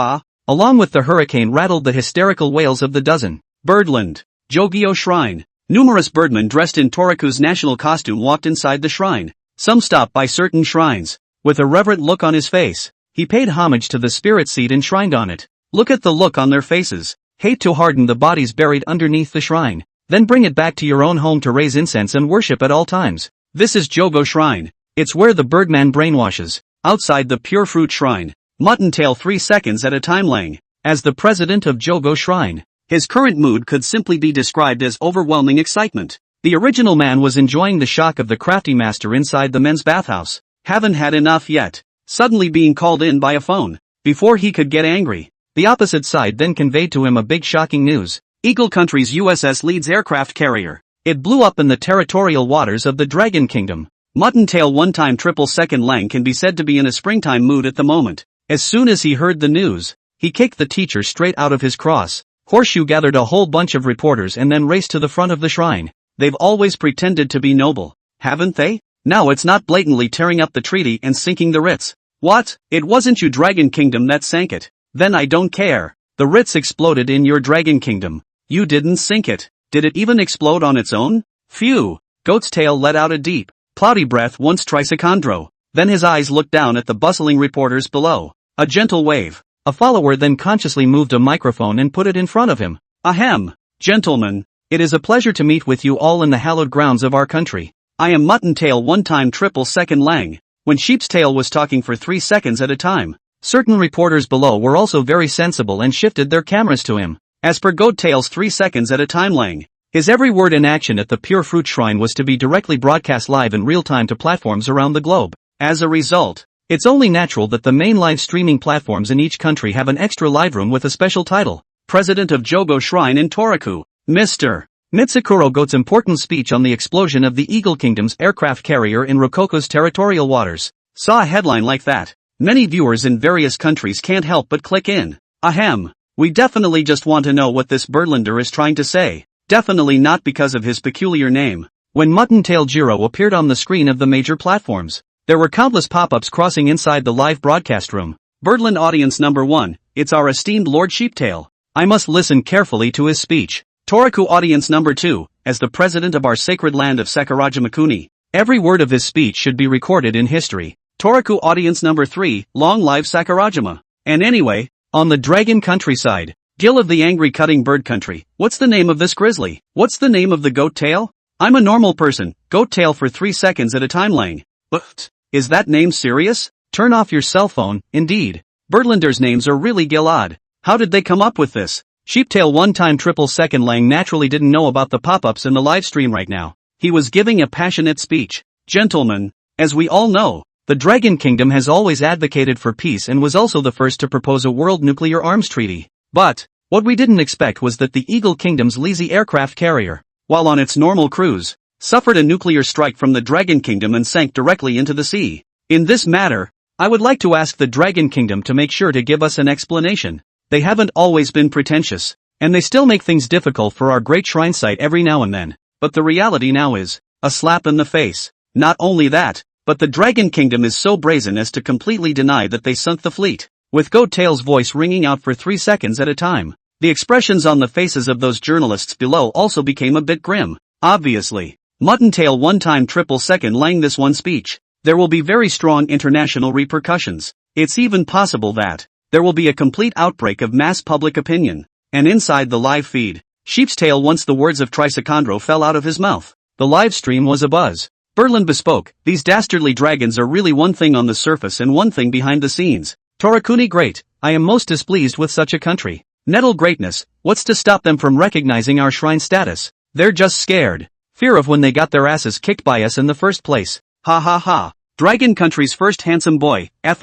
Along with the hurricane rattled the hysterical wails of the dozen. Birdland. Jogyo Shrine. Numerous birdmen dressed in Toriku's national costume walked inside the shrine. Some stopped by certain shrines. With a reverent look on his face, he paid homage to the spirit seed enshrined on it. Look at the look on their faces. Hate to harden the bodies buried underneath the shrine. Then bring it back to your own home to raise incense and worship at all times. This is Jogo Shrine. It's where the Birdman brainwashes. Outside the Pure Fruit Shrine, Muttontail 3 seconds at a time Lang. As the president of Jogo Shrine, his current mood could simply be described as overwhelming excitement. The original man was enjoying the shock of the crafty master inside the men's bathhouse. Haven't had enough yet. Suddenly being called in by a phone. Before he could get angry, the opposite side then conveyed to him a big shocking news. Eagle Country's USS Leeds aircraft carrier. It blew up in the territorial waters of the Dragon Kingdom. Muttontail 1-time triple second Lang can be said to be in a springtime mood at the moment. As soon as he heard the news, he kicked the teacher straight out of his cross. Horseshoe gathered a whole bunch of reporters and then raced to the front of the shrine. They've always pretended to be noble, haven't they? Now it's not blatantly tearing up the treaty and sinking the Ritz. What? It wasn't you Dragon Kingdom that sank it. Then I don't care. The Ritz exploded in your Dragon Kingdom. You didn't sink it. Did it even explode on its own? Phew. Goat's Tail let out a deep, cloudy breath once Trisacondro. Then his eyes looked down at the bustling reporters below. A gentle wave. A follower then consciously moved a microphone and put it in front of him. Ahem. Gentlemen. It is a pleasure to meet with you all in the hallowed grounds of our country. I am Muttontail 1-time triple second Lang. When Sheep's Tail was talking for 3 seconds at a time, certain reporters below were also very sensible and shifted their cameras to him. As per Goat Tail's 3 seconds at a time Lang, his every word in action at the Pure Fruit Shrine was to be directly broadcast live in real time to platforms around the globe. As a result, it's only natural that the main live streaming platforms in each country have an extra live room with a special title. President of Jogo Shrine in Toraku, Mr. Mitsukuro Goat's important speech on the explosion of the Eagle Kingdom's aircraft carrier in Rokoko's territorial waters. Saw a headline like that. Many viewers in various countries can't help but click in. Ahem. We definitely just want to know what this Birdlander is trying to say. Definitely not because of his peculiar name. When Muttontail Jiro appeared on the screen of the major platforms, there were countless pop-ups crossing inside the live broadcast room. Birdland audience number 1, it's our esteemed Lord Sheeptail. I must listen carefully to his speech. Toraku audience number 2, as the president of our sacred land of Sakurajima Kuni, every word of his speech should be recorded in history. Toraku audience number 3, long live Sakurajima. And anyway, on the dragon countryside, Gil of the angry cutting bird country, what's the name of this grizzly? What's the name of the goat tail? I'm a normal person, goat tail for 3 seconds at a time Lang. But, is that name serious? Turn off your cell phone, indeed. Birdlanders' names are really Gilad. How did they come up with this? Sheeptail 1-time triple second Lang naturally didn't know about the pop-ups in the live stream right now. He was giving a passionate speech. Gentlemen, as we all know, the Dragon Kingdom has always advocated for peace and was also the first to propose a world nuclear arms treaty. But, what we didn't expect was that the Eagle Kingdom's Leezy aircraft carrier, while on its normal cruise, suffered a nuclear strike from the Dragon Kingdom and sank directly into the sea. In this matter, I would like to ask the Dragon Kingdom to make sure to give us an explanation. They haven't always been pretentious, and they still make things difficult for our great shrine site every now and then, but the reality now is a slap in the face. Not only that, but the Dragon Kingdom is so brazen as to completely deny that they sunk the fleet, with Goat Tail's voice ringing out for 3 seconds at a time. The expressions on the faces of those journalists below also became a bit grim. Obviously, Muttontail 1-time triple second Lang this one speech. There will be very strong international repercussions. It's even possible that there will be a complete outbreak of mass public opinion. And inside the live feed, Sheep's Tail once the words of Trisacondro fell out of his mouth. The live stream was abuzz. Birdland bespoke, these dastardly dragons are really one thing on the surface and one thing behind the scenes. Torakuni great, I am most displeased with such a country. Nettle greatness, what's to stop them from recognizing our shrine status? They're just scared. Fear of when they got their asses kicked by us in the first place. Ha ha ha. Dragon Country's first handsome boy, F**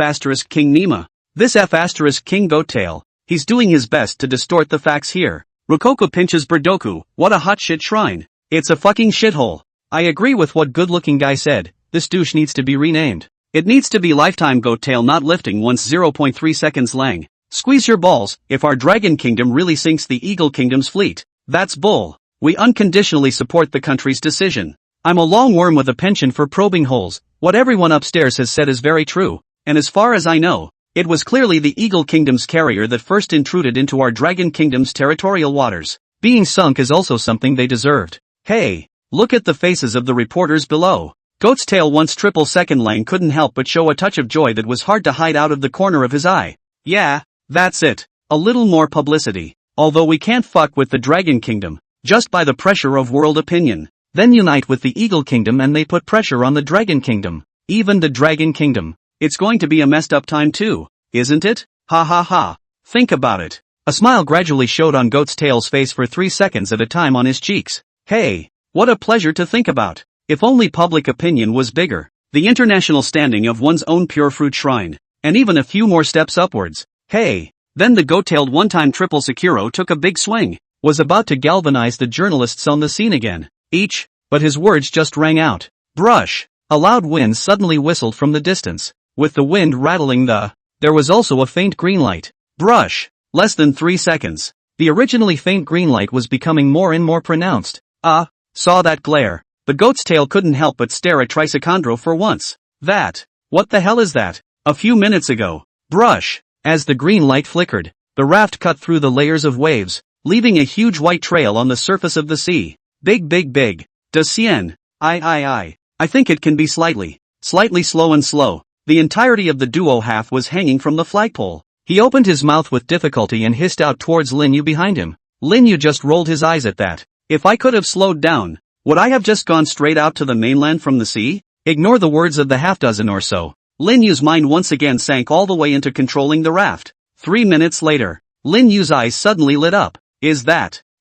King Nima. This F** King Goattail, he's doing his best to distort the facts here. Rokoko pinches Burdoku, what a hot shit shrine. It's a fucking shithole. I agree with what good-looking guy said, this douche needs to be renamed. It needs to be lifetime Goattail not lifting once 0.3 seconds Lang. Squeeze your balls, if our Dragon Kingdom really sinks the Eagle Kingdom's fleet. That's bull. We unconditionally support the country's decision. I'm a long worm with a penchant for probing holes. What everyone upstairs has said is very true, and as far as I know, it was clearly the Eagle Kingdom's carrier that first intruded into our Dragon Kingdom's territorial waters. Being sunk is also something they deserved. Hey, look at the faces of the reporters below. Goat's Tail once triple second Lang couldn't help but show a touch of joy that was hard to hide out of the corner of his eye. Yeah, that's it. A little more publicity. Although we can't fuck with the Dragon Kingdom, just by the pressure of world opinion. Then unite with the Eagle Kingdom and they put pressure on the Dragon Kingdom. Even the Dragon Kingdom. It's going to be a messed up time too. isn't it? Ha ha ha. Think about it. A smile gradually showed on Goat's Tail's face for 3 seconds at a time on his cheeks. Hey, what a pleasure to think about. If only public opinion was bigger. The international standing of one's own pure fruit shrine. And even a few more steps upwards. Hey. Then the goat-tailed one-time triple Sekiro took a big swing. Was about to galvanize the journalists on the scene again. But his words just rang out. Brush. A loud wind suddenly whistled from the distance. With the wind rattling there was also a faint green light. Brush. Less than 3 seconds. The originally faint green light was becoming more and more pronounced. Saw that glare. The goat's tail couldn't help but stare at Trisekondro for once. What the hell is that? A few minutes ago. Brush. As the green light flickered, the raft cut through the layers of waves, leaving a huge white trail on the surface of the sea. Big. De Cien. I think it can be slightly slow and slow. The entirety of the duo half was hanging from the flagpole. He opened his mouth with difficulty and hissed out towards Lin Yu behind him. Lin Yu just rolled his eyes at that. If I could have slowed down, would I have just gone straight out to the mainland from the sea? Ignore the words of the half-dozen or so. Lin Yu's mind once again sank all the way into controlling the raft. 3 minutes later, Lin Yu's eyes suddenly lit up.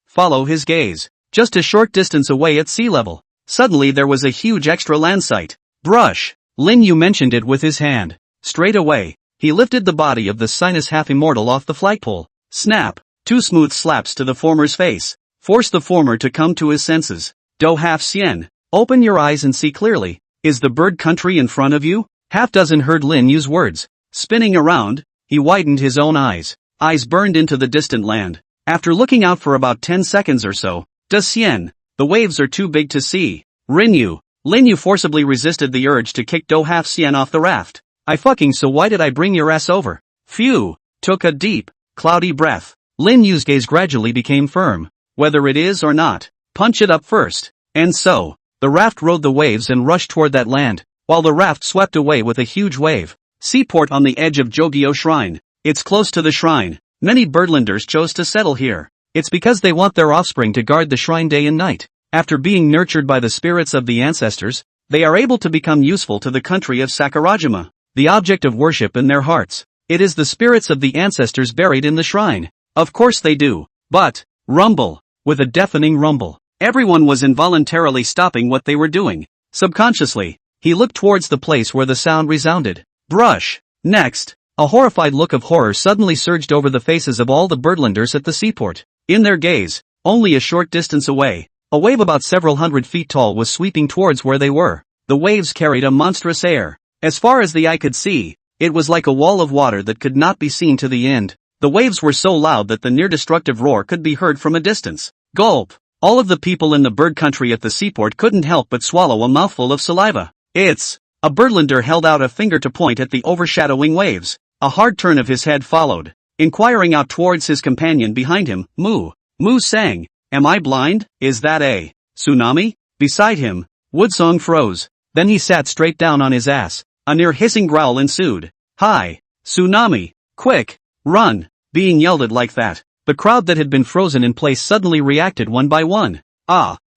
Follow his gaze. Just a short distance away at sea level. Suddenly there was a huge extra land sight. Brush. Lin Yu mentioned it with his hand. Straight away, he lifted the body of the sinus half-immortal off the flagpole. Snap. 2 smooth slaps to the former's face. Force the former to come to his senses. Do half Cien. Open your eyes and see clearly. Is the bird country in front of you? Half-dozen heard Lin Yu's words. Spinning around, he widened his own eyes. Eyes burned into the distant land. After looking out for about 10 seconds or so, De Cien. The waves are too big to see. Lin Yu forcibly resisted the urge to kick Do half Cien off the raft. So why did I bring your ass over? Phew. Took a deep, cloudy breath. Lin Yu's gaze gradually became firm. Whether it is or not, punch it up first. And so, the raft rode the waves and rushed toward that land, while the raft swept away with a huge wave. Seaport on the edge of Jogyo Shrine. It's close to the shrine. Many birdlanders chose to settle here. It's because they want their offspring to guard the shrine day and night. After being nurtured by the spirits of the ancestors, they are able to become useful to the country of Sakurajima, the object of worship in their hearts. It is the spirits of the ancestors buried in the shrine. Of course they do. But, rumble. With a deafening rumble, everyone was involuntarily stopping what they were doing. Subconsciously, he looked towards the place where the sound resounded. Brush. Next, a horrified look of horror suddenly surged over the faces of all the birdlanders at the seaport. In their gaze, only a short distance away, a wave about several hundred feet tall was sweeping towards where they were. The waves carried a monstrous air. As far as the eye could see, it was like a wall of water that could not be seen to the end. The waves were so loud that the near-destructive roar could be heard from a distance. Gulp! All of the people in the bird country at the seaport couldn't help but swallow a mouthful of saliva. A birdlander held out a finger to point at the overshadowing waves. A hard turn of his head followed. Inquiring out towards his companion behind him, Moo sang, "Am I blind? Is that a tsunami?" Beside him, Woodsong froze. Then he sat straight down on his ass. A near hissing growl ensued. Hi! Tsunami! Quick! Run! Being yelled at like that, the crowd that had been frozen in place suddenly reacted one by one.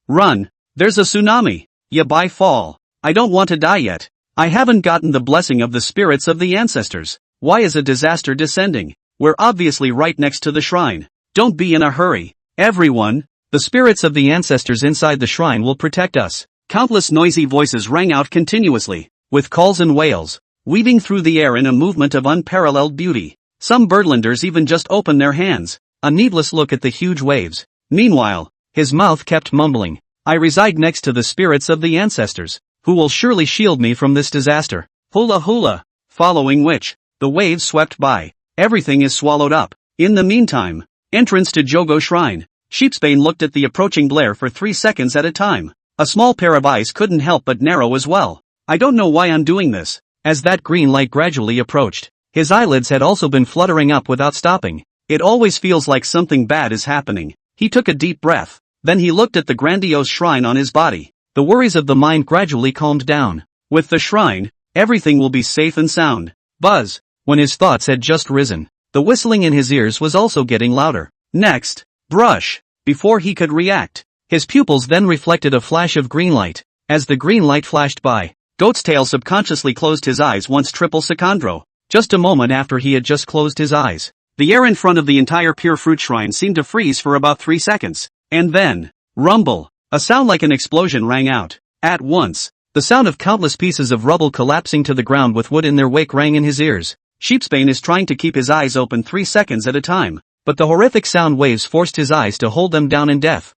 Run! There's a tsunami! Ya by fall! I don't want to die yet. I haven't gotten the blessing of the spirits of the ancestors. Why is a disaster descending? We're obviously right next to the shrine. Don't be in a hurry. Everyone, the spirits of the ancestors inside the shrine will protect us. Countless noisy voices rang out continuously, with calls and wails, weaving through the air in a movement of unparalleled beauty. Some birdlanders even just opened their hands, a needless look at the huge waves. Meanwhile, his mouth kept mumbling, I reside next to the spirits of the ancestors, who will surely shield me from this disaster. Hula hula. Following which, the waves swept by. Everything is swallowed up. In the meantime, entrance to Jogo Shrine. Sheepsbane looked at the approaching blare for 3 seconds at a time. A small pair of eyes couldn't help but narrow as well. I don't know why I'm doing this. As that green light gradually approached, his eyelids had also been fluttering up without stopping. It always feels like something bad is happening. He took a deep breath. Then he looked at the grandiose shrine on his body. The worries of the mind gradually calmed down. With the shrine, everything will be safe and sound. Buzz. When his thoughts had just risen, the whistling in his ears was also getting louder. Next, brush. Before he could react, his pupils then reflected a flash of green light. As the green light flashed by, Goat's Tail subconsciously closed his eyes once Triple Secondro just a moment after he had just closed his eyes. The air in front of the entire pure fruit shrine seemed to freeze for about 3 seconds. And then, rumble! A sound like an explosion rang out. At once, the sound of countless pieces of rubble collapsing to the ground with wood in their wake rang in his ears. Sheepsbane is trying to keep his eyes open 3 seconds at a time, but the horrific sound waves forced his eyes to hold them down in death.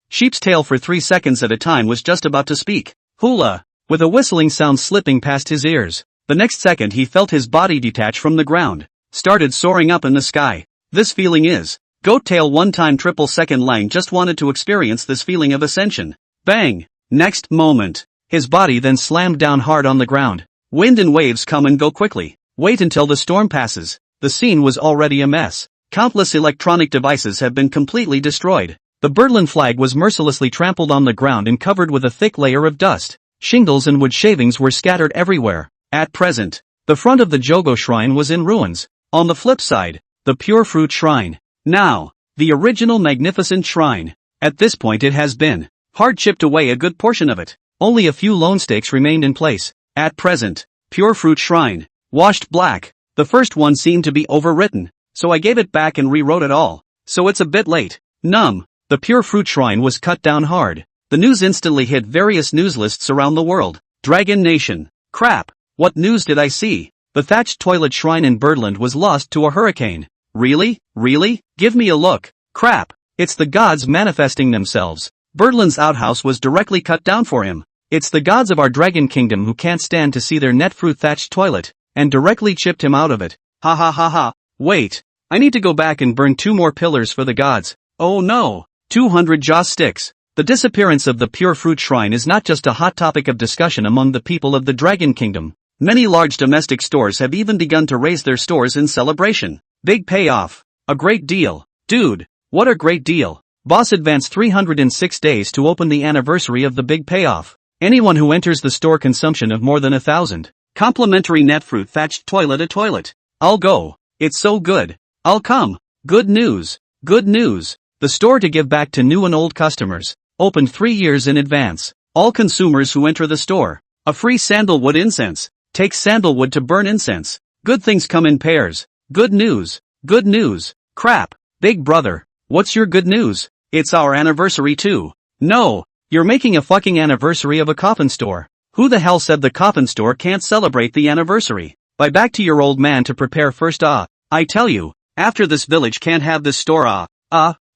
Sheep's tail for 3 seconds at a time was just about to speak. Hula! With a whistling sound slipping past his ears. The next second he felt his body detach from the ground. Started soaring up in the sky. This feeling is. Goat tail 1 time triple second Lang just wanted to experience this feeling of ascension. Bang! Next moment. His body then slammed down hard on the ground. Wind and waves come and go quickly. Wait until the storm passes. The scene was already a mess. Countless electronic devices have been completely destroyed. The Birdland flag was mercilessly trampled on the ground and covered with a thick layer of dust. Shingles and wood shavings were scattered everywhere. At present, the front of the Jogo shrine was in ruins. On the flip side, the pure fruit shrine. Now, the original magnificent shrine. At this point it has been hard chipped away a good portion of it. Only a few lone stakes remained in place. At present, pure fruit shrine. Washed black. The first one seemed to be overwritten, so I gave it back and rewrote it all. So it's a bit late. The pure fruit shrine was cut down hard. The news instantly hit various news lists around the world. Dragon Nation. Crap. What news did I see? The thatched toilet shrine in Birdland was lost to a hurricane. Really? Really? Give me a look. Crap. It's the gods manifesting themselves. Birdland's outhouse was directly cut down for him. It's the gods of our dragon kingdom who can't stand to see their net fruit thatched toilet, and directly chipped him out of it. Ha ha ha ha. Wait. I need to go back and burn 2 more pillars for the gods. Oh no. 200 joss sticks. The disappearance of the pure fruit shrine is not just a hot topic of discussion among the people of the dragon kingdom. Many large domestic stores have even begun to raise their stores in celebration. Big payoff. A great deal. Dude, what a great deal. Boss advanced 306 days to open the anniversary of the big payoff. Anyone who enters the store consumption of more than 1,000. Complimentary net fruit thatched toilet a toilet. I'll go. It's so good. I'll come. Good news. Good news. The store to give back to new and old customers. Opened 3 years in advance. All consumers who enter the store. A free sandalwood incense. Take sandalwood to burn incense. Good things come in pairs. Good news. Good news. Crap. Big brother. What's your good news? It's our anniversary too. No. You're making a fucking anniversary of a coffin store. Who the hell said the coffin store can't celebrate the anniversary? Buy back to your old man to prepare first. I tell you, after this village can't have this store.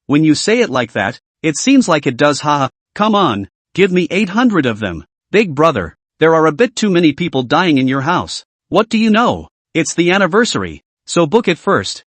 When you say it like that, it seems like it does. Come on. Give me 800 of them. Big brother. There are a bit too many people dying in your house. What do you know? It's the anniversary. So book it first.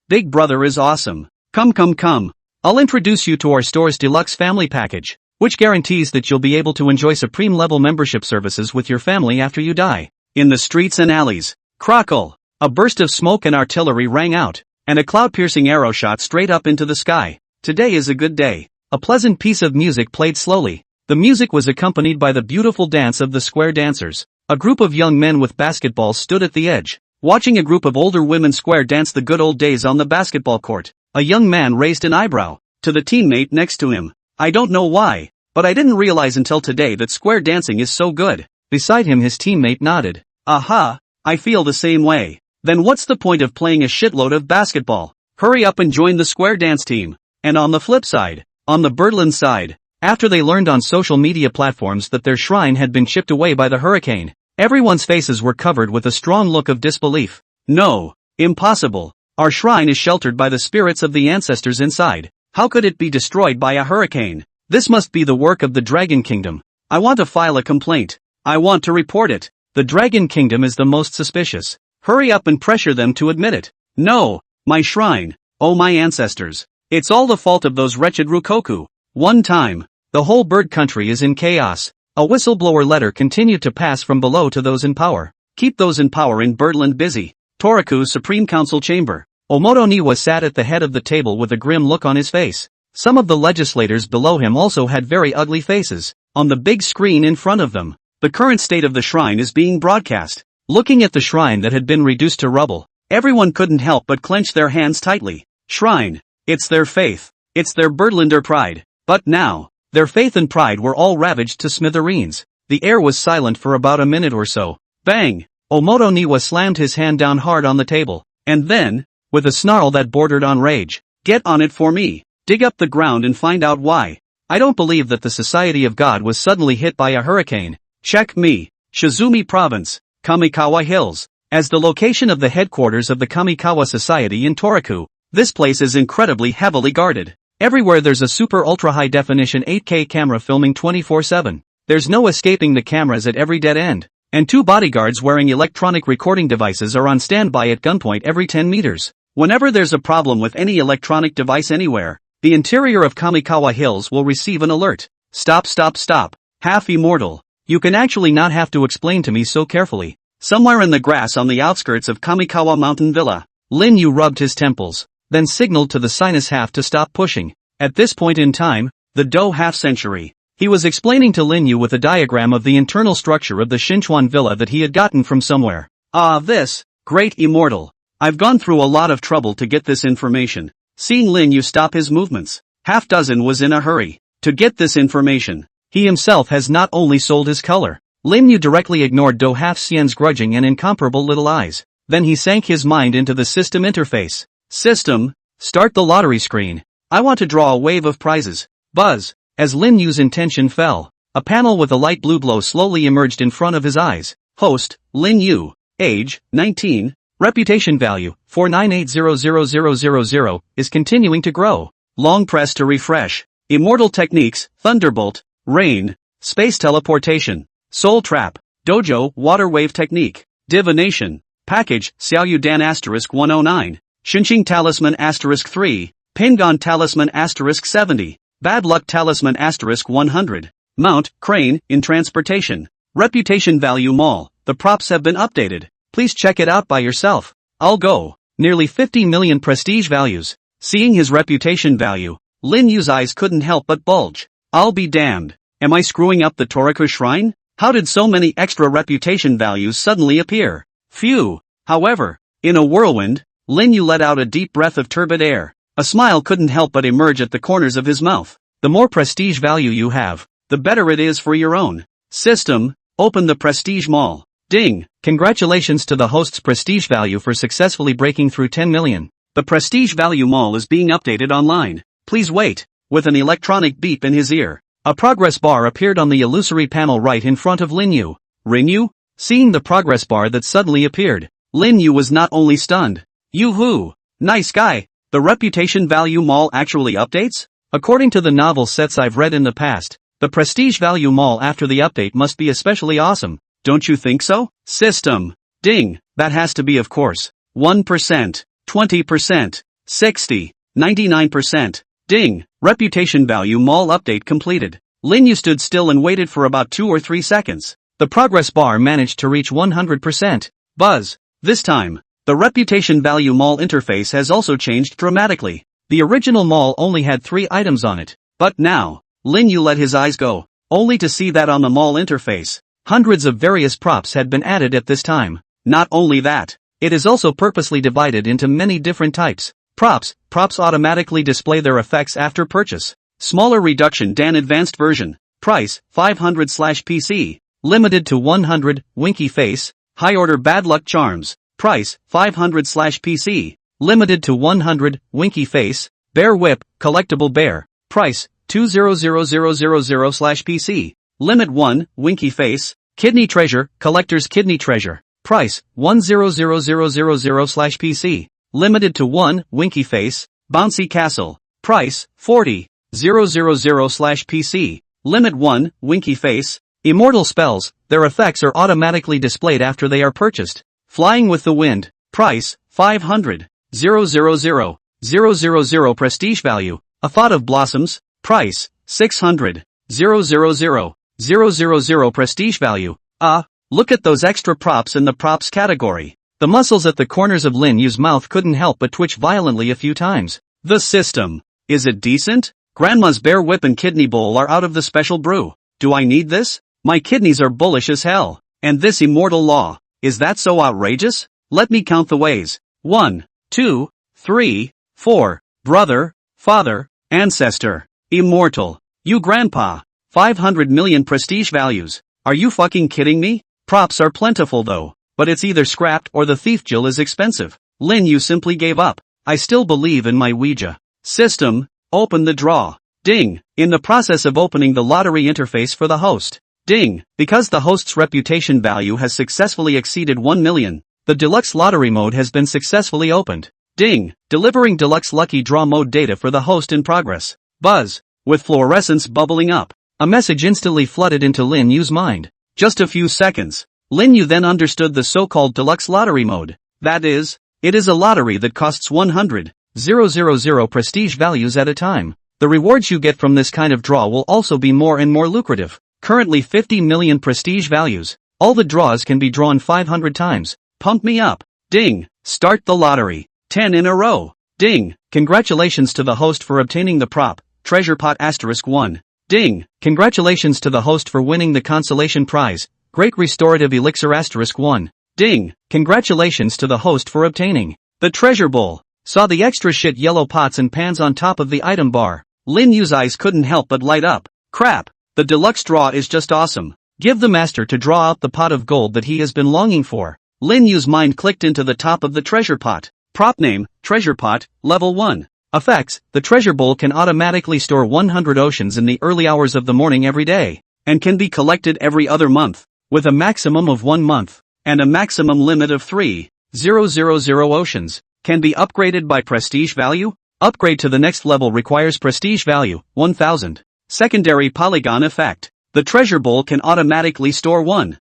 Big brother is awesome. Come. I'll introduce you to our store's deluxe family package, which guarantees that you'll be able to enjoy supreme level membership services with your family after you die. In the streets and alleys. Crackle. A burst of smoke and artillery rang out, and a cloud-piercing arrow shot straight up into the sky. Today is a good day. A pleasant piece of music played slowly. The music was accompanied by the beautiful dance of the square dancers. A group of young men with basketballs stood at the edge, watching a group of older women square dance the good old days on the basketball court. A young man raised an eyebrow to the teammate next to him. I don't know why, but I didn't realize until today that square dancing is so good. Beside him his teammate nodded. Aha, I feel the same way. Then what's the point of playing a shitload of basketball? Hurry up and join the square dance team. And on the flip side, on the Birdland side, after they learned on social media platforms that their shrine had been chipped away by the hurricane, everyone's faces were covered with a strong look of disbelief. No, impossible. Our shrine is sheltered by the spirits of the ancestors inside. How could it be destroyed by a hurricane? This must be the work of the Dragon Kingdom. I want to file a complaint. I want to report it. The Dragon Kingdom is the most suspicious. Hurry up and pressure them to admit it. No, my shrine. Oh my ancestors. It's all the fault of those wretched Rukoku. One time. The whole bird country is in chaos. A whistleblower letter continued to pass from below to those in power. Keep those in power in Birdland busy. Toraku's Supreme Council Chamber. Omoto Niwa sat at the head of the table with a grim look on his face. Some of the legislators below him also had very ugly faces. On the big screen in front of them, the current state of the shrine is being broadcast. Looking at the shrine that had been reduced to rubble, everyone couldn't help but clench their hands tightly. Shrine. It's their faith. It's their Birdlander pride. But now, their faith and pride were all ravaged to smithereens. The air was silent for about a minute or so. Bang! Omoto Niwa slammed his hand down hard on the table, and then, with a snarl that bordered on rage, "Get on it for me. Dig up the ground and find out why. I don't believe that the Society of God was suddenly hit by a hurricane. Check me. Shizumi Province, Kamikawa Hills. As the location of the headquarters of the Kamikawa Society in Toraku, this place is incredibly heavily guarded. Everywhere there's a super ultra high definition 8K camera filming 24/7. There's no escaping the cameras at every dead end. And 2 bodyguards wearing electronic recording devices are on standby at gunpoint every 10 meters. Whenever there's a problem with any electronic device anywhere, the interior of Kamikawa Hills will receive an alert. Stop. Half immortal. You can actually not have to explain to me so carefully. Somewhere in the grass on the outskirts of Kamikawa Mountain Villa, Lin Yu rubbed his temples, then signaled to the sinus half to stop pushing. At this point in time, the Do half-century, he was explaining to Lin Yu with a diagram of the internal structure of the Shinchuan Villa that he had gotten from somewhere. This, great immortal. I've gone through a lot of trouble to get this information. Seeing Lin Yu stop his movements, half-dozen was in a hurry to get this information. He himself has not only sold his color. Lin Yu directly ignored Do Half-Xian's grudging and incomparable little eyes. Then he sank his mind into the system interface. System, start the lottery screen. I want to draw a wave of prizes. Buzz. As Lin Yu's intention fell, a panel with a light blue glow slowly emerged in front of his eyes. Host, Lin Yu. Age, 19. Reputation value, 498000000, is continuing to grow. Long press to refresh. Immortal techniques, Thunderbolt, Rain, Space teleportation, Soul Trap, Dojo, Water Wave Technique, Divination, Package, Xiaoyu Dan *109, Shinxing Talisman *3, Pingon Talisman *70, Bad Luck Talisman *100, Mount, Crane, in Transportation, Reputation Value Mall, the props have been updated, please check it out by yourself. I'll go. Nearly 50 million prestige values. Seeing his reputation value, Lin Yu's eyes couldn't help but bulge. I'll be damned. Am I screwing up the Toraku Shrine? How did so many extra reputation values suddenly appear? Phew. However, in a whirlwind, Lin Yu let out a deep breath of turbid air. A smile couldn't help but emerge at the corners of his mouth. The more prestige value you have, the better it is for your own. System, open the Prestige Mall. Ding. Congratulations to the host's prestige value for successfully breaking through 10 million. The Prestige Value Mall is being updated online. Please wait. With an electronic beep in his ear, a progress bar appeared on the illusory panel right in front of Lin Yu. Ring Yu? Seeing the progress bar that suddenly appeared, Lin Yu was not only stunned. Yoo-hoo! Nice guy! The Reputation Value Mall actually updates? According to the novel sets I've read in the past, the Prestige Value Mall after the update must be especially awesome. Don't you think so? System. Ding. That has to be, of course. 1%, 20%, 60, 99%. Ding. Reputation Value Mall update completed. Lin Yu stood still and waited for about 2 or 3 seconds. The progress bar managed to reach 100%. Buzz. This time, the Reputation Value Mall interface has also changed dramatically. The original mall only had 3 items on it. But now, Lin Yu let his eyes go, only to see that on the mall interface, hundreds of various props had been added at this time. Not only that, it is also purposely divided into many different types. Props automatically display their effects after purchase. Smaller reduction than advanced version. Price, 500/PC. Limited to 100, Winky Face. High order bad luck charms. Price, 500/PC. Limited to 100, Winky Face. Bear Whip, collectible bear. Price, 200,000/PC. Limit 1, Winky Face. Kidney Treasure, Collector's Kidney Treasure. Price, 100,000/PC. Limited to 1, Winky Face. Bouncy Castle. Price, 40,000/PC. Limit 1, Winky Face. Immortal spells, their effects are automatically displayed after they are purchased. Flying with the Wind. Price, 500,000,000 prestige value. A Thought of Blossoms. Price, 600,000,000 prestige value. Look at those extra props in the props category. The muscles at the corners of Lin Yu's mouth couldn't help but twitch violently a few times. The system. Is it decent? Grandma's bear whip and kidney bowl are out of the special brew. Do I need this? My kidneys are bullish as hell. And this immortal law. Is that so outrageous? Let me count the ways. 1, 2, 3, 4. Brother, father, ancestor. Immortal. You grandpa. 500 million prestige values. Are you fucking kidding me? Props are plentiful though. but it's either scrapped or the thief Jill is expensive. Lin Yu simply gave up. I still believe in my Ouija system. Open the draw. Ding. In the process of opening the lottery interface for the host. Ding. Because the host's reputation value has successfully exceeded 1 million, the deluxe lottery mode has been successfully opened. Ding. Delivering deluxe lucky draw mode data for the host in progress. Buzz. With fluorescence bubbling up. A message instantly flooded into Lin Yu's mind. Just a few seconds. Lin Yu then understood the so-called deluxe lottery mode. That is, it is a lottery that costs 100,000 prestige values at a time. The rewards you get from this kind of draw will also be more and more lucrative. Currently 50 million prestige values. All the draws can be drawn 500 times. Pump me up. Ding. Start the lottery. 10 in a row. Ding. Congratulations to the host for obtaining the prop, treasure pot *1. Ding. Congratulations to the host for winning the consolation prize, great restorative elixir *1. Ding. Congratulations to the host for obtaining the treasure bowl. Saw the extra shit yellow pots and pans on top of the item bar. Lin Yu's eyes couldn't help but light up. Crap. The deluxe draw is just awesome. Give the master to draw out the pot of gold that he has been longing for. Lin Yu's mind clicked into the top of the treasure pot. Prop name, treasure pot, level 1. Effects, the treasure bowl can automatically store 100 oceans in the early hours of the morning every day, and can be collected every other month, with a maximum of 1 month, and a maximum limit of 3,000 oceans. Can be upgraded by prestige value. Upgrade to the next level requires prestige value, 1000. Secondary polygon effect. The treasure bowl can automatically store 1,000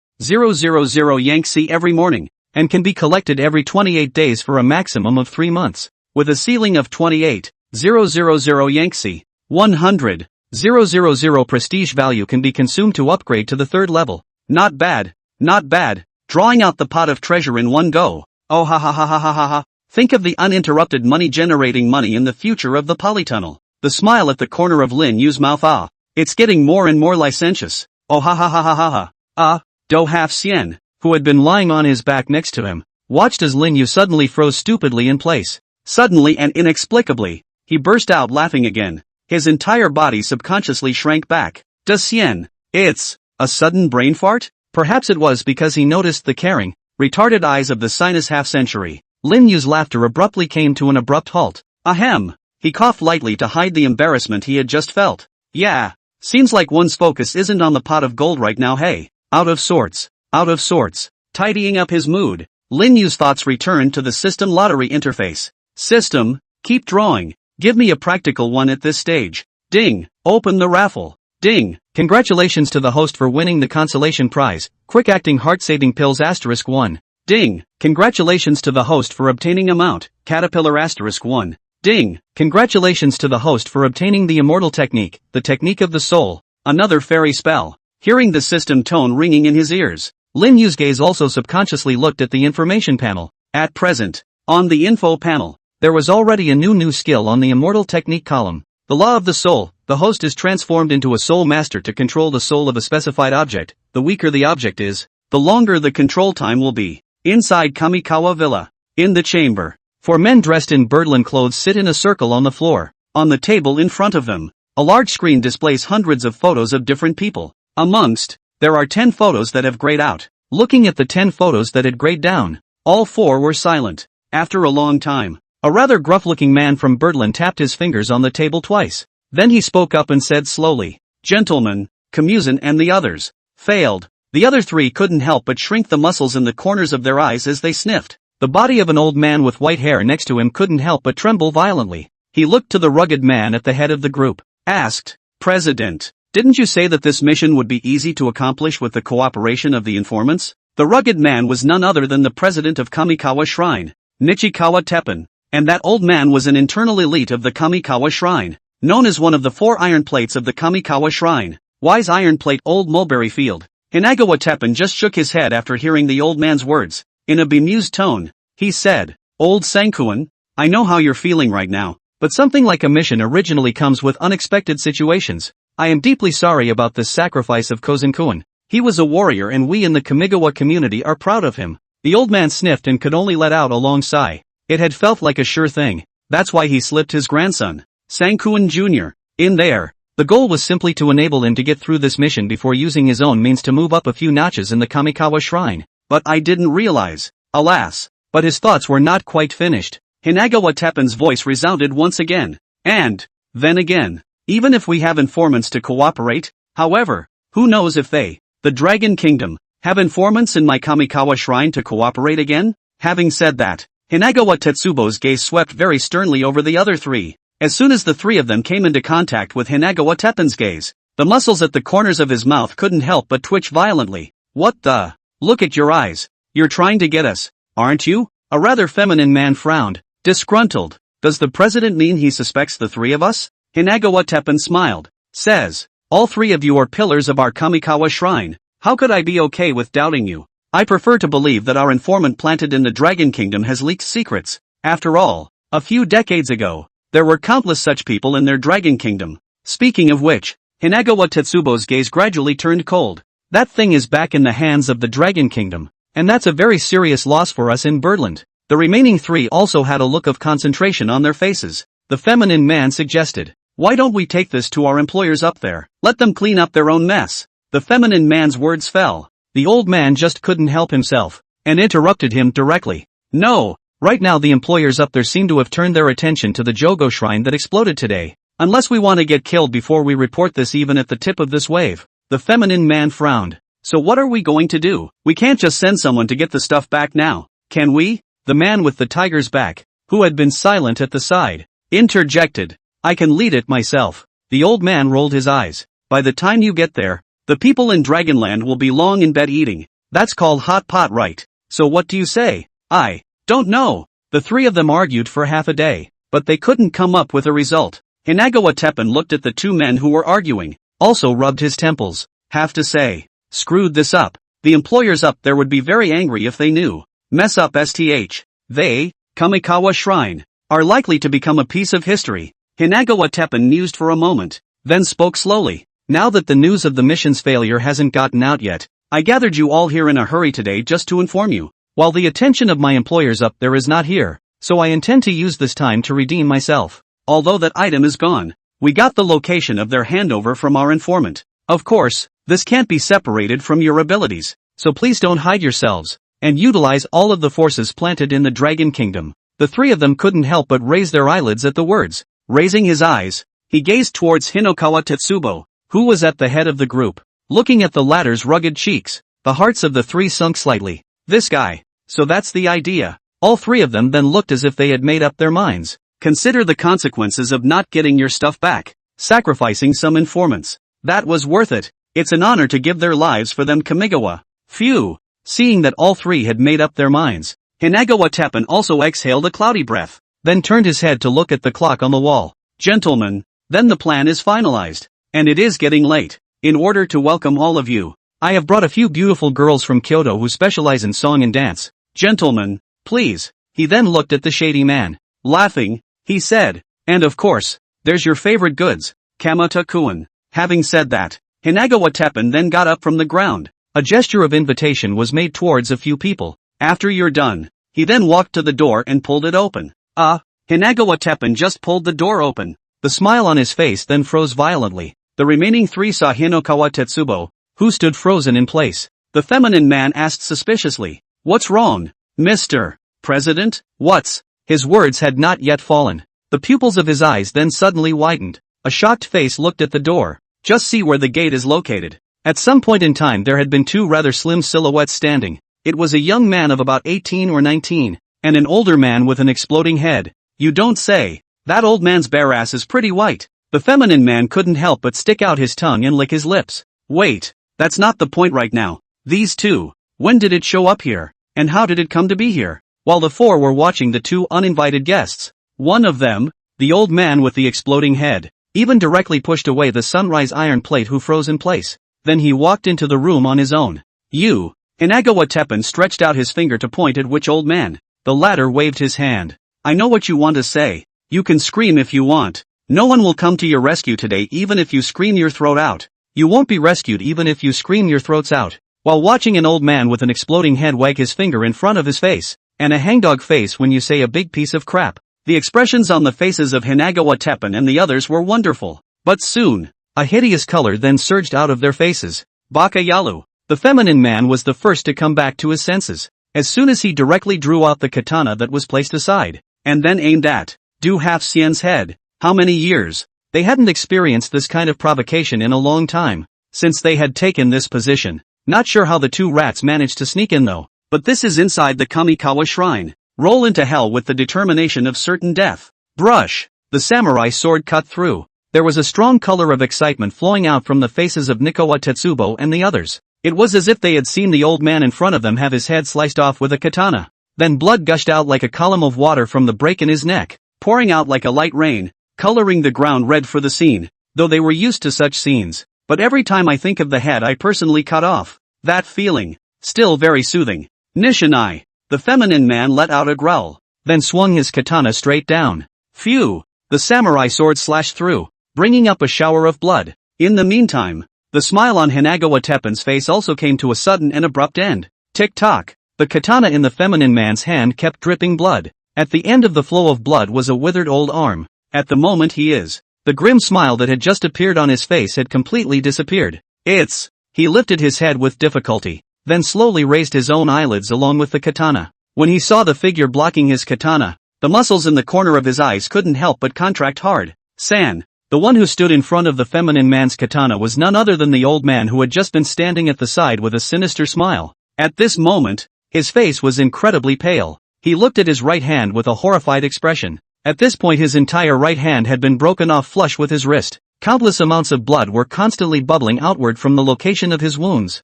Yangtze every morning, and can be collected every 28 days for a maximum of 3 months, with a ceiling of 28,000 Yangtze. 100,000 prestige value can be consumed to upgrade to the 3rd level. Not bad, not bad. Drawing out the pot of treasure in one go. Oh ha ha ha ha ha ha ha. Think of the uninterrupted money generating money in the future of the polytunnel. The smile at the corner of Lin Yu's mouth. Ah, it's getting more and more licentious. Oh ha ha ha ha ha ha. Do Half Xian, who had been lying on his back next to him, watched as Lin Yu suddenly froze stupidly in place. Suddenly and inexplicably, he burst out laughing again. His entire body subconsciously shrank back. Does Xian? It's a sudden brain fart? Perhaps it was because he noticed the caring, retarded eyes of the sinus half-century. Lin Yu's laughter abruptly came to an abrupt halt. Ahem. He coughed lightly to hide the embarrassment he had just felt. Yeah. Seems like one's focus isn't on the pot of gold right now, hey. Out of sorts. Out of sorts. Tidying up his mood, Lin Yu's thoughts returned to the system lottery interface. System, keep drawing. Give me a practical one at this stage. Ding. Open the raffle. Ding. Congratulations to the host for winning the consolation prize, quick-acting heart-saving pills *1. Ding. Congratulations to the host for obtaining amount, caterpillar *1. Ding. Congratulations to the host for obtaining the immortal technique, the technique of the soul, another fairy spell. Hearing the system tone ringing in his ears, Lin Yu's gaze also subconsciously looked at the information panel. At present, on the info panel, there was already a new skill on the immortal technique column. The law of the soul. The host is transformed into a soul master to control the soul of a specified object. The weaker the object is, the longer the control time will be. Inside Kamikawa Villa. In the chamber. 4 men dressed in birdland clothes sit in a circle on the floor. On the table in front of them, a large screen displays hundreds of photos of different people. Amongst, there are 10 photos that have grayed out. Looking at the 10 photos that had grayed down, all 4 were silent. After a long time, a rather gruff-looking man from Birdland tapped his fingers on the table twice. Then he spoke up and said slowly, "Gentlemen, Kamuzan and the others failed." The other 3 couldn't help but shrink the muscles in the corners of their eyes as they sniffed. The body of an old man with white hair next to him couldn't help but tremble violently. He looked to the rugged man at the head of the group, asked, "President, didn't you say that this mission would be easy to accomplish with the cooperation of the informants?" The rugged man was none other than the president of Kamikawa Shrine, Nichikawa Teppen, and that old man was an internal elite of the Kamikawa Shrine, known as one of the 4 iron plates of the Kamikawa Shrine. Wise iron plate Old Mulberry Field. Hinagawa Teppen just shook his head after hearing the old man's words. In a bemused tone, he said, "Old Sankuan, I know how you're feeling right now, but something like a mission originally comes with unexpected situations. I am deeply sorry about this sacrifice of Kozenkuan. He was a warrior and we in the Kamigawa community are proud of him." The old man sniffed and could only let out a long sigh. It had felt like a sure thing. That's why he slipped his grandson, Sankuan Jr., in there. The goal was simply to enable him to get through this mission before using his own means to move up a few notches in the Kamikawa Shrine. but I didn't realize. Alas. But his thoughts were not quite finished. Hinagawa Teppan's voice resounded once again. And, then again, even if we have informants to cooperate, however, who knows if they, the Dragon Kingdom, have informants in my Kamikawa shrine to cooperate again? Having said that, Hinagawa Tetsubo's gaze swept very sternly over the other three. As soon as the three of them came into contact with Hinagawa Teppan's gaze, the muscles at the corners of his mouth couldn't help but twitch violently. What the? Look at your eyes. You're trying to get us, aren't you? A rather feminine man frowned, disgruntled. Does the president mean he suspects the three of us? Hinagawa Teppan smiled. Says, all three of you are pillars of our Kamikawa shrine. How could I be okay with doubting you? I prefer to believe that our informant planted in the Dragon Kingdom has leaked secrets. After all, a few decades ago, there were countless such people in their Dragon Kingdom. Speaking of which, Hinagawa Tetsubo's gaze gradually turned cold. That thing is back in the hands of the Dragon Kingdom, and that's a very serious loss for us in Birdland. The remaining three also had a look of concentration on their faces. The feminine man suggested, why don't we take this to our employers up there? Let them clean up their own mess. The feminine man's words fell. The old man just couldn't help himself, and interrupted him directly. No, right now the employers up there seem to have turned their attention to the Jogo shrine that exploded today. Unless we want to get killed before we report this even at the tip of this wave. The feminine man frowned. So what are we going to do? We can't just send someone to get the stuff back now, can we? The man with the tiger's back, who had been silent at the side, interjected. I can lead it myself. The old man rolled his eyes. By the time you get there, the people in Dragonland will be long in bed eating. That's called hot pot, right? So what do you say? I don't know. The three of them argued for half a day, but they couldn't come up with a result. Hinagawa Teppan looked at the two men who were arguing, also rubbed his temples. Have to say, screwed this up. The employers up there would be very angry if they knew. Mess up STH. They, Kamikawa Shrine, are likely to become a piece of history. Hinagawa Teppan mused for a moment, then spoke slowly. Now that the news of the mission's failure hasn't gotten out yet, I gathered you all here in a hurry today just to inform you. While the attention of my employers up there is not here, so I intend to use this time to redeem myself. Although that item is gone, we got the location of their handover from our informant. Of course, this can't be separated from your abilities, so please don't hide yourselves, and utilize all of the forces planted in the Dragon Kingdom. The three of them couldn't help but raise their eyelids at the words. Raising his eyes, he gazed towards Hinagawa Tetsubo, who was at the head of the group. Looking at the latter's rugged cheeks, the hearts of the three sunk slightly. This guy. So that's the idea. All three of them then looked as if they had made up their minds. Consider the consequences of not getting your stuff back. Sacrificing some informants. That was worth it. It's an honor to give their lives for them, Kamigawa. Phew. Seeing that all three had made up their minds, Hinagawa Teppan also exhaled a cloudy breath, then turned his head to look at the clock on the wall. Gentlemen, then the plan is finalized. And it is getting late. In order to welcome all of you, I have brought a few beautiful girls from Kyoto who specialize in song and dance. Gentlemen, please. He then looked at the shady man. Laughing, he said, and of course, there's your favorite goods, Kamata-kun. Having said that, Hinagawa Teppan then got up from the ground. A gesture of invitation was made towards a few people. After you're done, he then walked to the door and pulled it open. Hinagawa Teppan just pulled the door open. The smile on his face then froze violently. The remaining three saw Hinagawa Tetsubo, who stood frozen in place. The feminine man asked suspiciously, "What's wrong, Mr. President?" "What's?" His words had not yet fallen. The pupils of his eyes then suddenly widened. A shocked face looked at the door. Just see where the gate is located. At some point in time there had been two rather slim silhouettes standing. It was a young man of about 18 or 19, and an older man with an exploding head. You don't say. That old man's bare ass is pretty white. The feminine man couldn't help but stick out his tongue and lick his lips. Wait, that's not the point right now. These two, when did it show up here? And how did it come to be here? While the four were watching the two uninvited guests, one of them, the old man with the exploding head, even directly pushed away the sunrise iron plate who froze in place. Then he walked into the room on his own. You, Hinagawa Teppan stretched out his finger to point at which old man. The latter waved his hand. I know what you want to say. You can scream if you want. No one will come to your rescue today even if you scream your throat out. You won't be rescued even if you scream your throats out. While watching an old man with an exploding head wag his finger in front of his face, and a hangdog face when you say a big piece of crap. The expressions on the faces of Hinagawa Teppan and the others were wonderful. But soon, a hideous color then surged out of their faces. Baka Yalu. The feminine man was the first to come back to his senses, as soon as he directly drew out the katana that was placed aside, and then aimed at Du Half-Xian's head. How many years? They hadn't experienced this kind of provocation in a long time, since they had taken this position. Not sure how the two rats managed to sneak in though, but this is inside the Kamikawa shrine. Roll into hell with the determination of certain death. Brush. The samurai sword cut through. There was a strong color of excitement flowing out from the faces of Nikawa Tetsubo and the others. It was as if they had seen the old man in front of them have his head sliced off with a katana. Then blood gushed out like a column of water from the break in his neck, pouring out like a light rain, coloring the ground red for the scene, though they were used to such scenes. But every time I think of the head I personally cut off, that feeling, still very soothing. Nishinai. The feminine man let out a growl, then swung his katana straight down. Phew! The samurai sword slashed through, bringing up a shower of blood. In the meantime, the smile on Hinagawa Teppan's face also came to a sudden and abrupt end. Tick-tock. The katana in the feminine man's hand kept dripping blood. At the end of the flow of blood was a withered old arm. At the moment the grim smile that had just appeared on his face had completely disappeared. He lifted his head with difficulty, then slowly raised his own eyelids along with the katana. When he saw the figure blocking his katana, the muscles in the corner of his eyes couldn't help but contract hard. San. The one who stood in front of the feminine man's katana was none other than the old man who had just been standing at the side with a sinister smile. At this moment, his face was incredibly pale. He looked at his right hand with a horrified expression. At this point his entire right hand had been broken off flush with his wrist. Countless amounts of blood were constantly bubbling outward from the location of his wounds.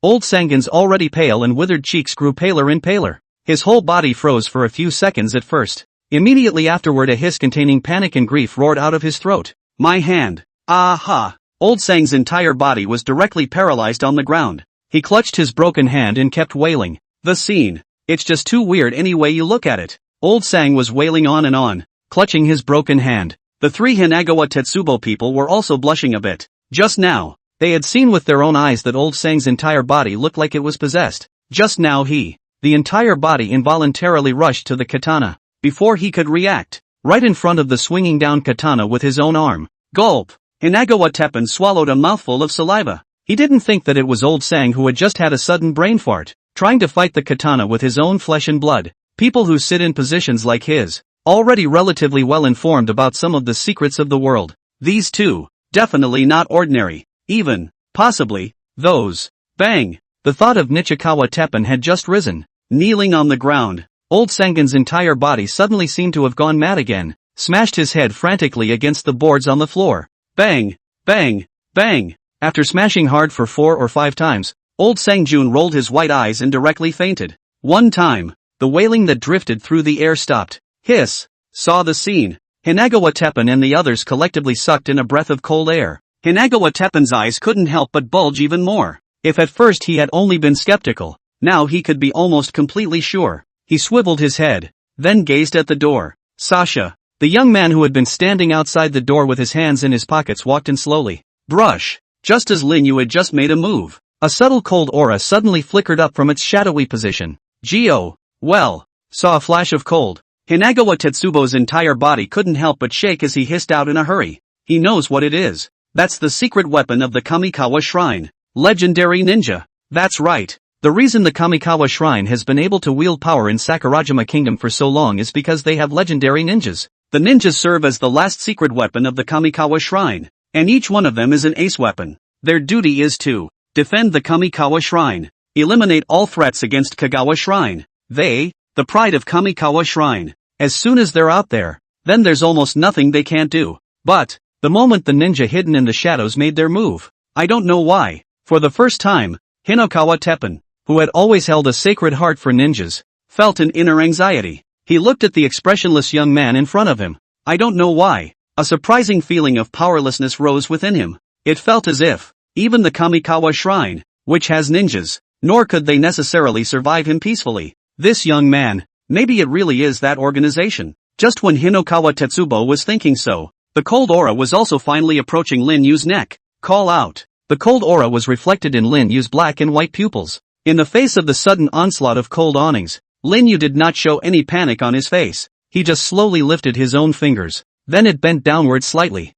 Old Sangan's already pale and withered cheeks grew paler and paler. His whole body froze for a few seconds at first. Immediately afterward a hiss containing panic and grief roared out of his throat. My hand. Aha! Old Sang's entire body was directly paralyzed on the ground. He clutched his broken hand and kept wailing. The scene. It's just too weird any way you look at it. Old Sang was wailing on and on, clutching his broken hand. The three Hinagawa Tetsubo people were also blushing a bit. Just now, they had seen with their own eyes that Old Sang's entire body looked like it was possessed. Just now the entire body involuntarily rushed to the katana. Before he could react, right in front of the swinging down katana with his own arm. Gulp! Hinagawa Teppan swallowed a mouthful of saliva. He didn't think that it was Old Sang who had just had a sudden brain fart, trying to fight the katana with his own flesh and blood. People who sit in positions like his, already relatively well informed about some of the secrets of the world. These two, definitely not ordinary. Even, possibly, those. Bang! The thought of Nichikawa Teppan had just risen. Kneeling on the ground, Old Sangan's entire body suddenly seemed to have gone mad again, smashed his head frantically against the boards on the floor. Bang! Bang! Bang! After smashing hard for 4 or 5 times, Old Sangjun rolled his white eyes and directly fainted. One time, the wailing that drifted through the air stopped. Hiss! Saw the scene. Hinagawa Teppan and the others collectively sucked in a breath of cold air. Hinagawa Teppan's eyes couldn't help but bulge even more. If at first he had only been skeptical, now he could be almost completely sure. He swiveled his head, then gazed at the door. Sasha, the young man who had been standing outside the door with his hands in his pockets, walked in slowly. Brush! Just as Lin Yu had just made a move, a subtle cold aura suddenly flickered up from its shadowy position. Geo! Well! Saw a flash of cold. Hinagawa Tetsubo's entire body couldn't help but shake as he hissed out in a hurry. He knows what it is. That's the secret weapon of the Kamikawa Shrine. Legendary ninja. That's right. The reason the Kamikawa Shrine has been able to wield power in Sakurajima Kingdom for so long is because they have legendary ninjas. The ninjas serve as the last secret weapon of the Kamikawa Shrine, and each one of them is an ace weapon. Their duty is to defend the Kamikawa Shrine, eliminate all threats against Kagawa Shrine. The pride of Kamikawa Shrine. As soon as they're out there, then there's almost nothing they can't do. But, the moment the ninja hidden in the shadows made their move, I don't know why, for the first time, Hinakawa Teppan, who had always held a sacred heart for ninjas, felt an inner anxiety. He looked at the expressionless young man in front of him. I don't know why, a surprising feeling of powerlessness rose within him. It felt as if, even the Kamikawa Shrine, which has ninjas, nor could they necessarily survive him peacefully. This young man, maybe it really is that organization. Just when Hinakawa Tetsubo was thinking so, the cold aura was also finally approaching Lin Yu's neck. Call out. The cold aura was reflected in Lin Yu's black and white pupils. In the face of the sudden onslaught of cold awnings, Lin Yu did not show any panic on his face. He just slowly lifted his own fingers. Then it bent downward slightly.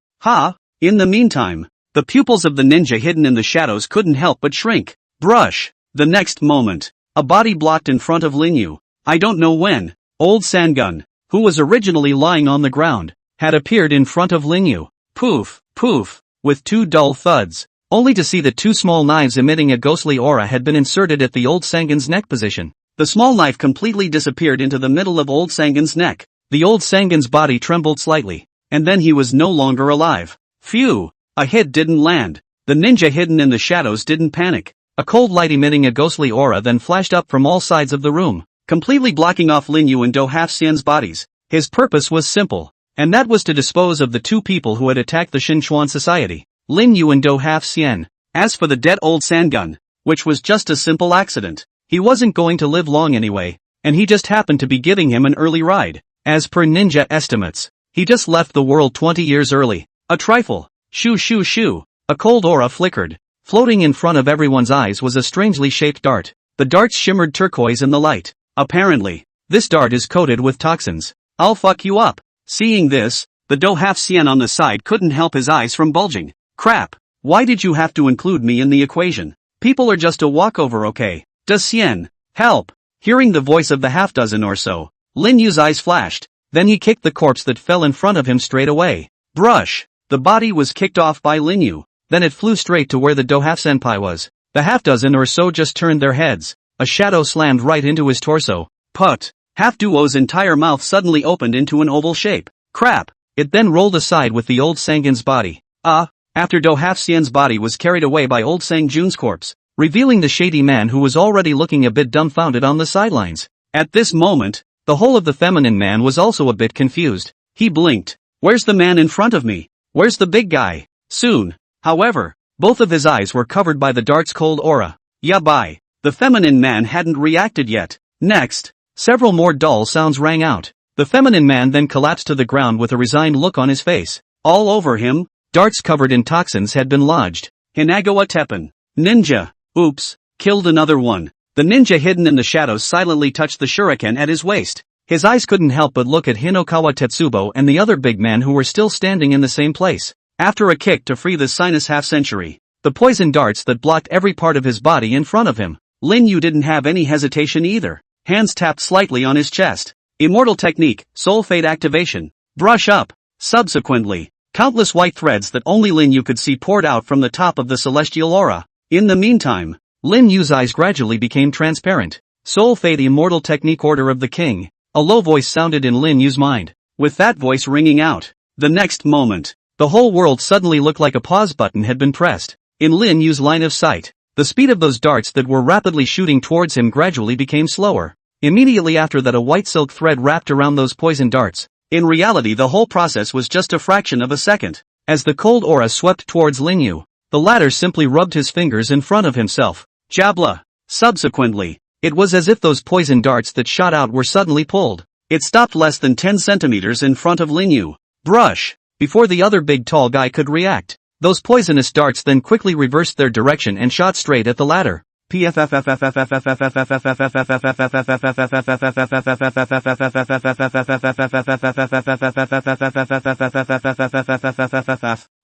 In the meantime, The pupils of the ninja hidden in the shadows couldn't help but shrink. Brush. The next moment, a body blocked in front of Linyu. I don't know when. Old Sangun, who was originally lying on the ground, had appeared in front of Linyu. Poof, poof, with two dull thuds, only to see that two small knives emitting a ghostly aura had been inserted at the old Sangun's neck position. The small knife completely disappeared into the middle of old Sangun's neck. The old Sangun's body trembled slightly, and then he was no longer alive. Phew, a hit didn't land. The ninja hidden in the shadows didn't panic. A cold light emitting a ghostly aura then flashed up from all sides of the room, completely blocking off Linyu and Do Half-Xian's bodies. His purpose was simple, and that was to dispose of the two people who had attacked the Xinchuan society, Linyu and Do Half-Xian. As for the dead old Sangun, which was just a simple accident, he wasn't going to live long anyway, and he just happened to be giving him an early ride. As per ninja estimates, he just left the world 20 years early. A trifle. Shoo shoo shoo. A cold aura flickered. Floating in front of everyone's eyes was a strangely shaped dart. The darts shimmered turquoise in the light. Apparently, this dart is coated with toxins. I'll fuck you up. Seeing this, the Do Half-Xian on the side couldn't help his eyes from bulging. Crap. Why did you have to include me in the equation? People are just a walkover, okay? Does Xian help? Hearing the voice of the half dozen or so, Lin Yu's eyes flashed. Then he kicked the corpse that fell in front of him straight away. Brush. The body was kicked off by Lin Yu. Then it flew straight to where the Do Half-Senpai was. The half dozen or so just turned their heads. A shadow slammed right into his torso. Put. Half Duo's entire mouth suddenly opened into an oval shape. Crap. It then rolled aside with the old Sangun's body. After Do Half-Xian's body was carried away by old Sang Jun's corpse, revealing the shady man who was already looking a bit dumbfounded on the sidelines. At this moment, the whole of the feminine man was also a bit confused. He blinked. Where's the man in front of me? Where's the big guy? Soon. However, both of his eyes were covered by the dart's cold aura. Yeah, bye. The feminine man hadn't reacted yet. Next, several more dull sounds rang out. The feminine man then collapsed to the ground with a resigned look on his face. All over him, darts covered in toxins had been lodged. Hinagawa Teppen. Ninja. Oops. Killed another one. The ninja hidden in the shadows silently touched the shuriken at his waist. His eyes couldn't help but look at Hinokawa Tetsubo and the other big man who were still standing in the same place. After a kick to free the sinus half-century, the poison darts that blocked every part of his body in front of him, Lin Yu didn't have any hesitation either. Hands tapped slightly on his chest. Immortal technique, soul fade activation. Brush up. Subsequently, countless white threads that only Lin Yu could see poured out from the top of the celestial aura. In the meantime, Lin Yu's eyes gradually became transparent. Soul fade immortal technique order of the king. A low voice sounded in Lin Yu's mind. With that voice ringing out, the next moment, the whole world suddenly looked like a pause button had been pressed. In Lin Yu's line of sight, the speed of those darts that were rapidly shooting towards him gradually became slower. Immediately after that, a white silk thread wrapped around those poison darts. In reality, the whole process was just a fraction of a second. As the cold aura swept towards Lin Yu, the latter simply rubbed his fingers in front of himself. Jabla. Subsequently, it was as if those poison darts that shot out were suddenly pulled. It stopped less than 10 centimeters in front of Lin Yu. Brush. Before the other big tall guy could react, those poisonous darts then quickly reversed their direction and shot straight at the latter.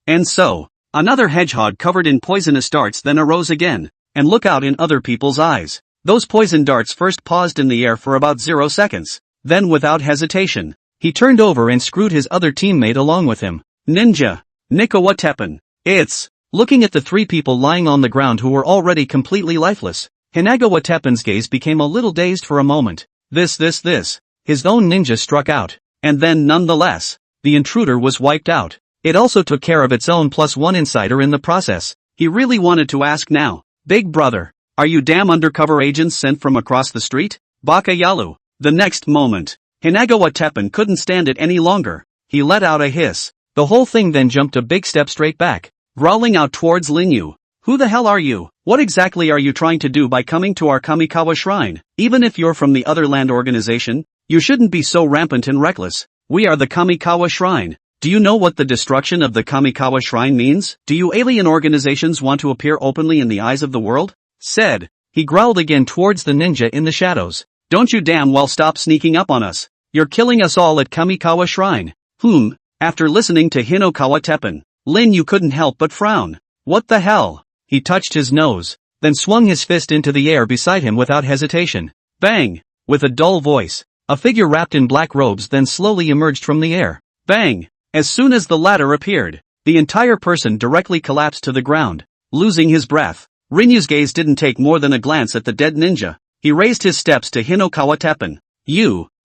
And so, another hedgehog covered in poisonous darts then arose again, and look out in other people's eyes. Those poison darts first paused in the air for about 0 seconds. Then without hesitation, he turned over and screwed his other teammate along with him. Ninja. Nikawa Teppen. It's. Looking at the three people lying on the ground who were already completely lifeless, Hinagawa Teppen's gaze became a little dazed for a moment. This. His own ninja struck out. And then nonetheless, the intruder was wiped out. It also took care of its own +1 insider in the process. He really wanted to ask now. Big brother, are you damn undercover agents sent from across the street? Baka Yalu. The next moment, Hinagawa Teppen couldn't stand it any longer. He let out a hiss. The whole thing then jumped a big step straight back, growling out towards Lin Yu. Who the hell are you? What exactly are you trying to do by coming to our Kamikawa shrine? Even if you're from the other land organization, you shouldn't be so rampant and reckless. We are the Kamikawa shrine. Do you know what the destruction of the Kamikawa shrine means? Do you alien organizations want to appear openly in the eyes of the world? Said. He growled again towards the ninja in the shadows. Don't you damn well stop sneaking up on us. You're killing us all at Kamikawa shrine. After listening to Hinokawa Teppen, Lin Yu couldn't help but frown. What the hell? He touched his nose, then swung his fist into the air beside him without hesitation. Bang! With a dull voice, a figure wrapped in black robes then slowly emerged from the air. Bang! As soon as the latter appeared, the entire person directly collapsed to the ground, losing his breath. Rinyu's gaze didn't take more than a glance at the dead ninja. He raised his steps to Hinokawa Teppen.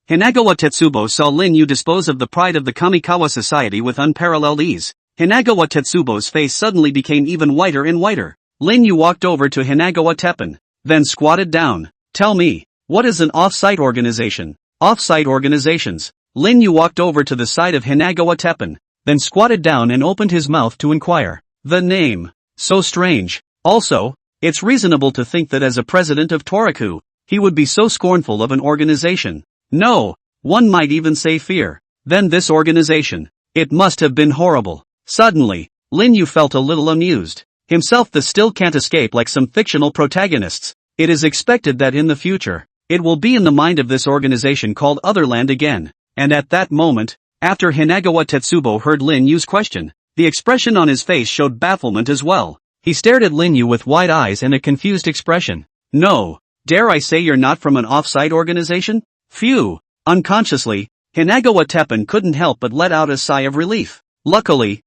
Hinagawa Tetsubo saw Lin Yu dispose of the pride of the Kamikawa society with unparalleled ease. Hinagawa Tetsubo's face suddenly became even whiter and whiter. Lin Yu walked over to Hinagawa Teppen, then squatted down. Tell me, what is an off-site organization? Off-site organizations. Lin Yu walked over to the side of Hinagawa Teppen, then squatted down and opened his mouth to inquire. The name. So strange. Also, it's reasonable to think that as a president of Toraku, he would be so scornful of an organization. No, one might even say fear. Then this organization. It must have been horrible. Suddenly, Lin Yu felt a little amused. Himself the still can't escape like some fictional protagonists. It is expected that in the future, it will be in the mind of this organization called Otherland again. And at that moment, after Hinagawa Tetsubo heard Lin Yu's question, the expression on his face showed bafflement as well. He stared at Lin Yu with wide eyes and a confused expression. No, dare I say you're not from an off-site organization? Phew. Unconsciously, Hinagawa Teppen couldn't help but let out a sigh of relief. Luckily,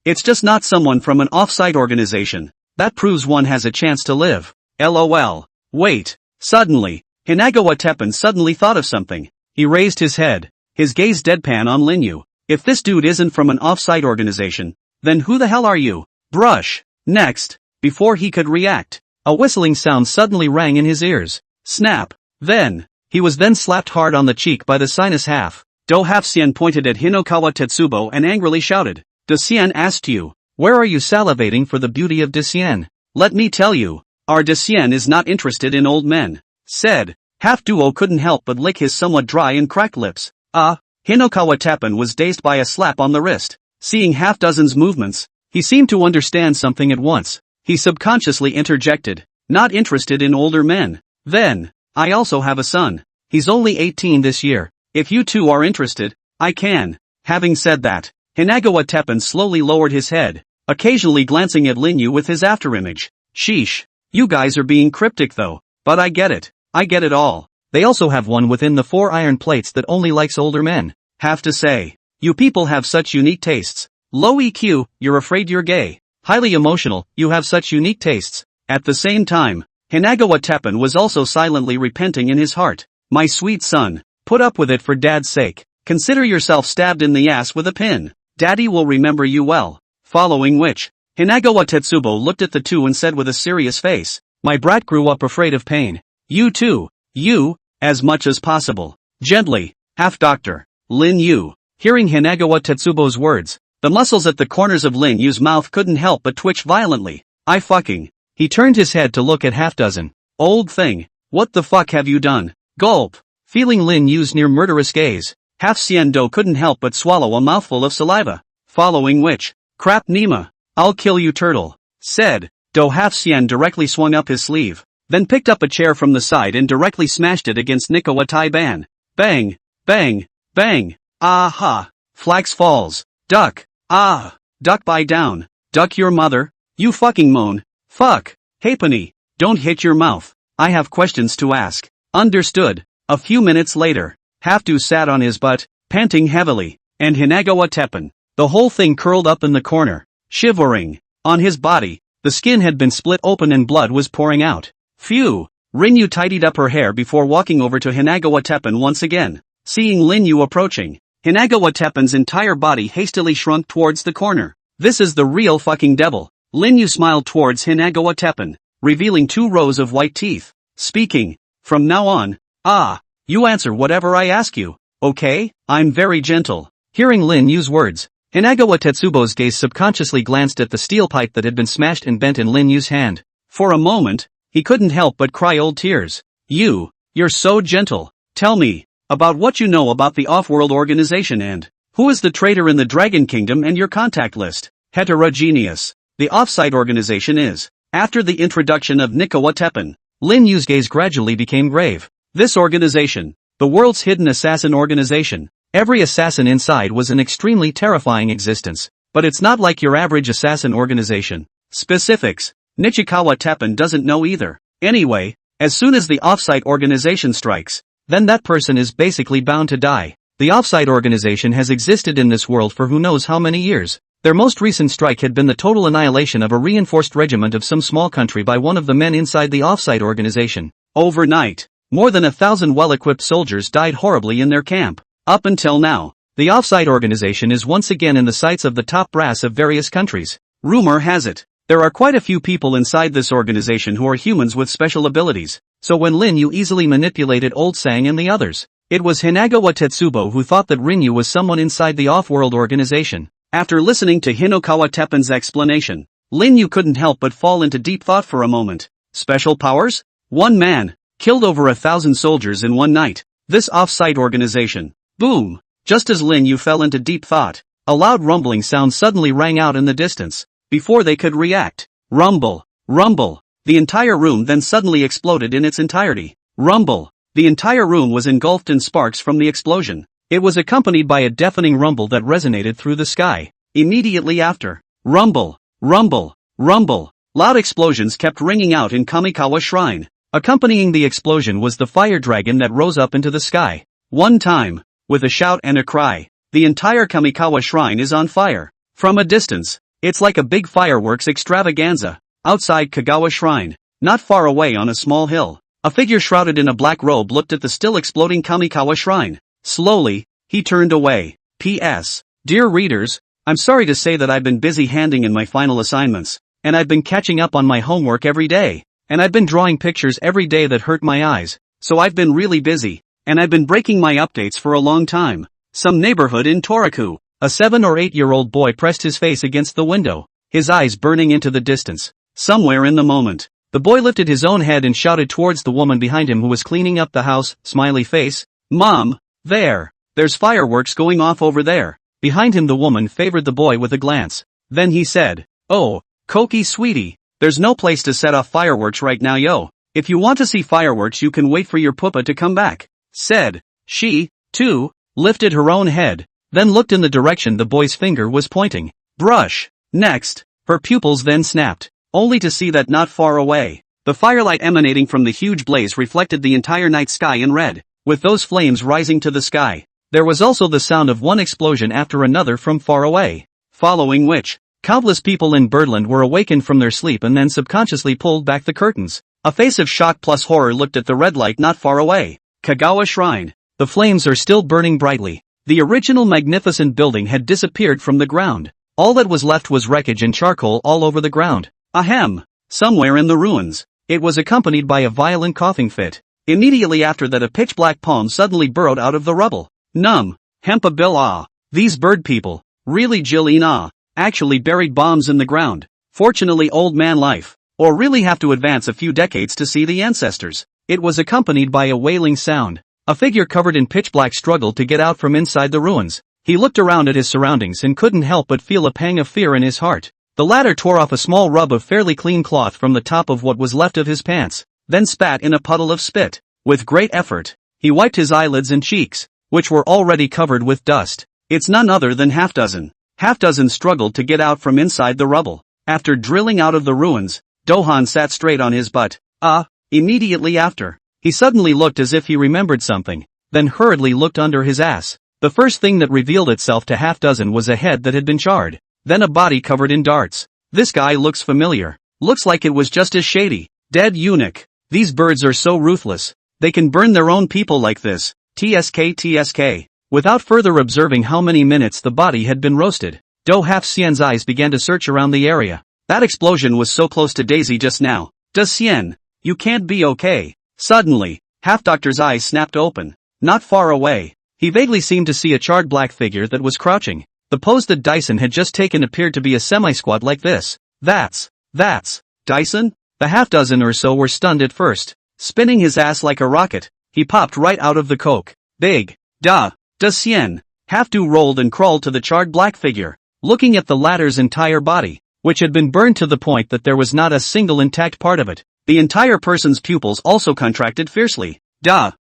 it's just not someone from an off-site organization. That proves one has a chance to live. LOL. Wait. Suddenly, Hinagawa Teppen suddenly thought of something. He raised his head, his gaze deadpan on Lin Yu. If this dude isn't from an off-site organization, then who the hell are you? Brush. Next, before he could react, a whistling sound suddenly rang in his ears. Snap. He was then slapped hard on the cheek by the sinus half. Do Half-Sien pointed at Hinokawa Tetsubo and angrily shouted. Decien asked you, where are you salivating for the beauty of Decien? Let me tell you, our Decien is not interested in old men. Said. Half-Duo couldn't help but lick his somewhat dry and cracked lips. Hinokawa Teppen was dazed by a slap on the wrist. Seeing half-dozen's movements, he seemed to understand something at once. He subconsciously interjected. Not interested in older men. Then, I also have a son. He's only 18 this year. If you two are interested, I can. Having said that, Hinagawa Teppen slowly lowered his head, occasionally glancing at Lin Yu with his afterimage. Sheesh. You guys are being cryptic though, but I get it. I get it all. They also have one within the 4 iron plates that only likes older men. Have to say, you people have such unique tastes. Low EQ, you're afraid you're gay. Highly emotional, you have such unique tastes. At the same time, Hinagawa Teppen was also silently repenting in his heart. My sweet son, put up with it for dad's sake. Consider yourself stabbed in the ass with a pin. Daddy will remember you well. Following which, Hinagawa Tetsubo looked at the two and said with a serious face, my brat grew up afraid of pain. You too. You, as much as possible. Gently, half-doctor. Lin Yu. Hearing Hinagawa Tetsubo's words, the muscles at the corners of Lin Yu's mouth couldn't help but twitch violently. He turned his head to look at half-dozen. Old thing, what the fuck have you done? Gulp. Feeling Lin Yu's near murderous gaze, Half-Sien Do couldn't help but swallow a mouthful of saliva. Following which, crap Nima. I'll kill you turtle. Said. Do Half-Sien directly swung up his sleeve, then picked up a chair from the side and directly smashed it against Nikawa Tai-ban. Bang. Bang. Bang. Aha. Flax falls. Duck. Duck by down. Duck your mother. You fucking moan. Fuck. Halfpenny. Don't hit your mouth. I have questions to ask. Understood. A few minutes later, Half-Do sat on his butt, panting heavily, and Hinagawa Teppen, the whole thing curled up in the corner, shivering. On his body, the skin had been split open and blood was pouring out. Phew. Lin Yu tidied up her hair before walking over to Hinagawa Teppen once again. Seeing Lin Yu approaching, Hinagawa Teppen's entire body hastily shrunk towards the corner. This is the real fucking devil. Lin Yu smiled towards Hinagawa Teppen, revealing 2 rows of white teeth. Speaking. From now on, you answer whatever I ask you, okay? I'm very gentle. Hearing Lin Yu's words, Hinagawa Tetsubo's gaze subconsciously glanced at the steel pipe that had been smashed and bent in Lin Yu's hand. For a moment, he couldn't help but cry old tears. You're so gentle. Tell me, about what you know about the off-world organization and who is the traitor in the Dragon Kingdom and your contact list. Heterogeneous. The off-site organization is. After the introduction of Nikawa Teppen, Lin Yu's gaze gradually became grave. This organization, the world's hidden assassin organization, every assassin inside was an extremely terrifying existence, But it's not like your average assassin organization. Specifics. Nichikawa Teppen doesn't know either. Anyway, as soon as the offsite organization strikes, then that person is basically bound to die. The offsite organization has existed in this world for who knows how many years. Their most recent strike had been the total annihilation of a reinforced regiment of some small country by one of the men inside the offsite organization. Overnight, more than 1,000 well-equipped soldiers died horribly in their camp. Up until now, the offsite organization is once again in the sights of the top brass of various countries. Rumor has it, there are quite a few people inside this organization who are humans with special abilities, so when Rinyu easily manipulated Old Sang and the others, it was Hinagawa Tetsubo who thought that Rinyu was someone inside the off-world organization. After listening to Hinokawa Teppen's explanation, Rinyu couldn't help but fall into deep thought for a moment. Special powers? One man killed over 1,000 soldiers in one night. This off-site organization. Boom! Just as Rinyu fell into deep thought, a loud rumbling sound suddenly rang out in the distance. Before they could react, rumble, rumble. The entire room then suddenly exploded in its entirety. Rumble. The entire room was engulfed in sparks from the explosion. It was accompanied by a deafening rumble that resonated through the sky. Immediately after, rumble, rumble, rumble. Loud explosions kept ringing out in Kamikawa Shrine. Accompanying the explosion was the fire dragon that rose up into the sky. One time, with a shout and a cry, the entire Kamikawa Shrine is on fire. From a distance, it's like a big fireworks extravaganza. Outside Kagawa Shrine, not far away on a small hill, a figure shrouded in a black robe looked at the still exploding Kamikawa Shrine. Slowly, he turned away. P.S. Dear readers, I'm sorry to say that I've been busy handing in my final assignments, and I've been catching up on my homework every day, and I've been drawing pictures every day that hurt my eyes, so I've been really busy, and I've been breaking my updates for a long time. Some neighborhood in Toraku. A 7 or 8-year-old boy pressed his face against the window, his eyes burning into the distance. Somewhere in the moment, the boy lifted his own head and shouted towards the woman behind him who was cleaning up the house, smiley face, "Mom, there's fireworks going off over there." Behind him the woman favored the boy with a glance. Then he said, "Oh, Koki sweetie, there's no place to set off fireworks right now yo. If you want to see fireworks you can wait for your pupa to come back." Said. She, too, lifted her own head, then looked in the direction the boy's finger was pointing. Brush. Next, her pupils then snapped, only to see that not far away, the firelight emanating from the huge blaze reflected the entire night sky in red, with those flames rising to the sky. There was also the sound of one explosion after another from far away, following which, countless people in Birdland were awakened from their sleep and then subconsciously pulled back the curtains. A face of shock plus horror looked at the red light not far away. Kagawa Shrine. The flames are still burning brightly. The original magnificent building had disappeared from the ground. All that was left was wreckage and charcoal all over the ground. Ahem. Somewhere in the ruins. It was accompanied by a violent coughing fit. Immediately after that a pitch-black palm suddenly burrowed out of the rubble. Hempa Bill ah. These bird people, really Jill actually buried bombs in the ground. Fortunately old man life, or really have to advance a few decades to see the ancestors. It was accompanied by a wailing sound. A figure covered in pitch black struggled to get out from inside the ruins. He looked around at his surroundings and couldn't help but feel a pang of fear in his heart. The latter tore off a small rub of fairly clean cloth from the top of what was left of his pants, then spat in a puddle of spit. With great effort, he wiped his eyelids and cheeks, which were already covered with dust. It's none other than Half-Dozen. Half-Dozen struggled to get out from inside the rubble. After drilling out of the ruins, Dohan sat straight on his butt. Immediately after, he suddenly looked as if he remembered something, then hurriedly looked under his ass. The first thing that revealed itself to Half-Dozen was a head that had been charred, then a body covered in darts. This guy looks familiar. Looks like it was just as shady. Dead eunuch. These birds are so ruthless. They can burn their own people like this. TSK. Without further observing how many minutes the body had been roasted, Do Half-Xian's eyes began to search around the area. That explosion was so close to Daisy just now. Does Xian, you can't be okay. Suddenly, Half-Doctor's eyes snapped open. Not far away, he vaguely seemed to see a charred black figure that was crouching. The pose that Dyson had just taken appeared to be a semi-squat like this. That's Dyson? The half-dozen or so were stunned at first. Spinning his ass like a rocket, he popped right out of the coke. Big. Does Xian. Half-Do rolled and crawled to the charred black figure, looking at the latter's entire body, which had been burned to the point that there was not a single intact part of it. The entire person's pupils also contracted fiercely.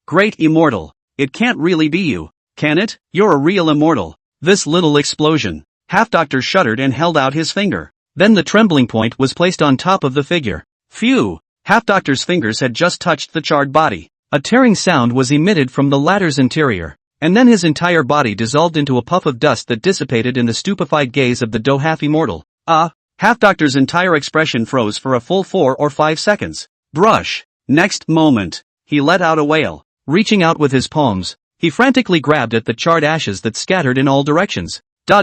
Great immortal. It can't really be you, can it? You're a real immortal. This little explosion. Half-Doctor shuddered and held out his finger. Then the trembling point was placed on top of the figure. Phew! Half-Doctor's fingers had just touched the charred body. A tearing sound was emitted from the latter's interior, and then his entire body dissolved into a puff of dust that dissipated in the stupefied gaze of the half-immortal. Half-Doctor's entire expression froze for a full 4 or 5 seconds. Brush! Next moment, he let out a wail. Reaching out with his palms, he frantically grabbed at the charred ashes that scattered in all directions. Da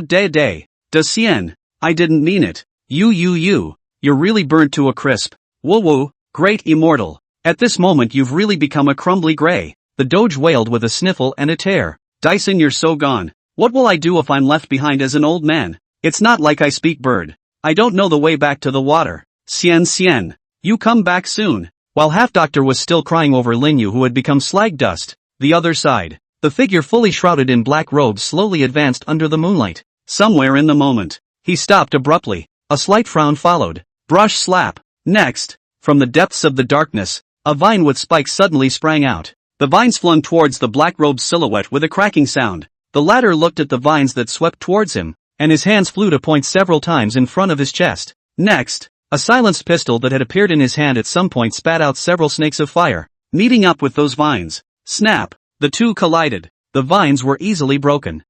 Sien. I didn't mean it. You're really burnt to a crisp. Woo, great immortal. At this moment you've really become a crumbly gray. The doge wailed with a sniffle and a tear. Dyson, you're so gone. What will I do if I'm left behind as an old man? It's not like I speak bird. I don't know the way back to the water. Sien. You come back soon. While Half-Doctor was still crying over Linyu who had become slag dust, the other side, the figure fully shrouded in black robes slowly advanced under the moonlight. Somewhere in the moment, he stopped abruptly. A slight frown followed. Brush slap. Next, from the depths of the darkness, a vine with spikes suddenly sprang out. The vines flung towards the black-robed silhouette with a cracking sound. The latter looked at the vines that swept towards him, and his hands flew to point several times in front of his chest. Next, a silenced pistol that had appeared in his hand at some point spat out several snakes of fire, meeting up with those vines. Snap! The two collided. The vines were easily broken.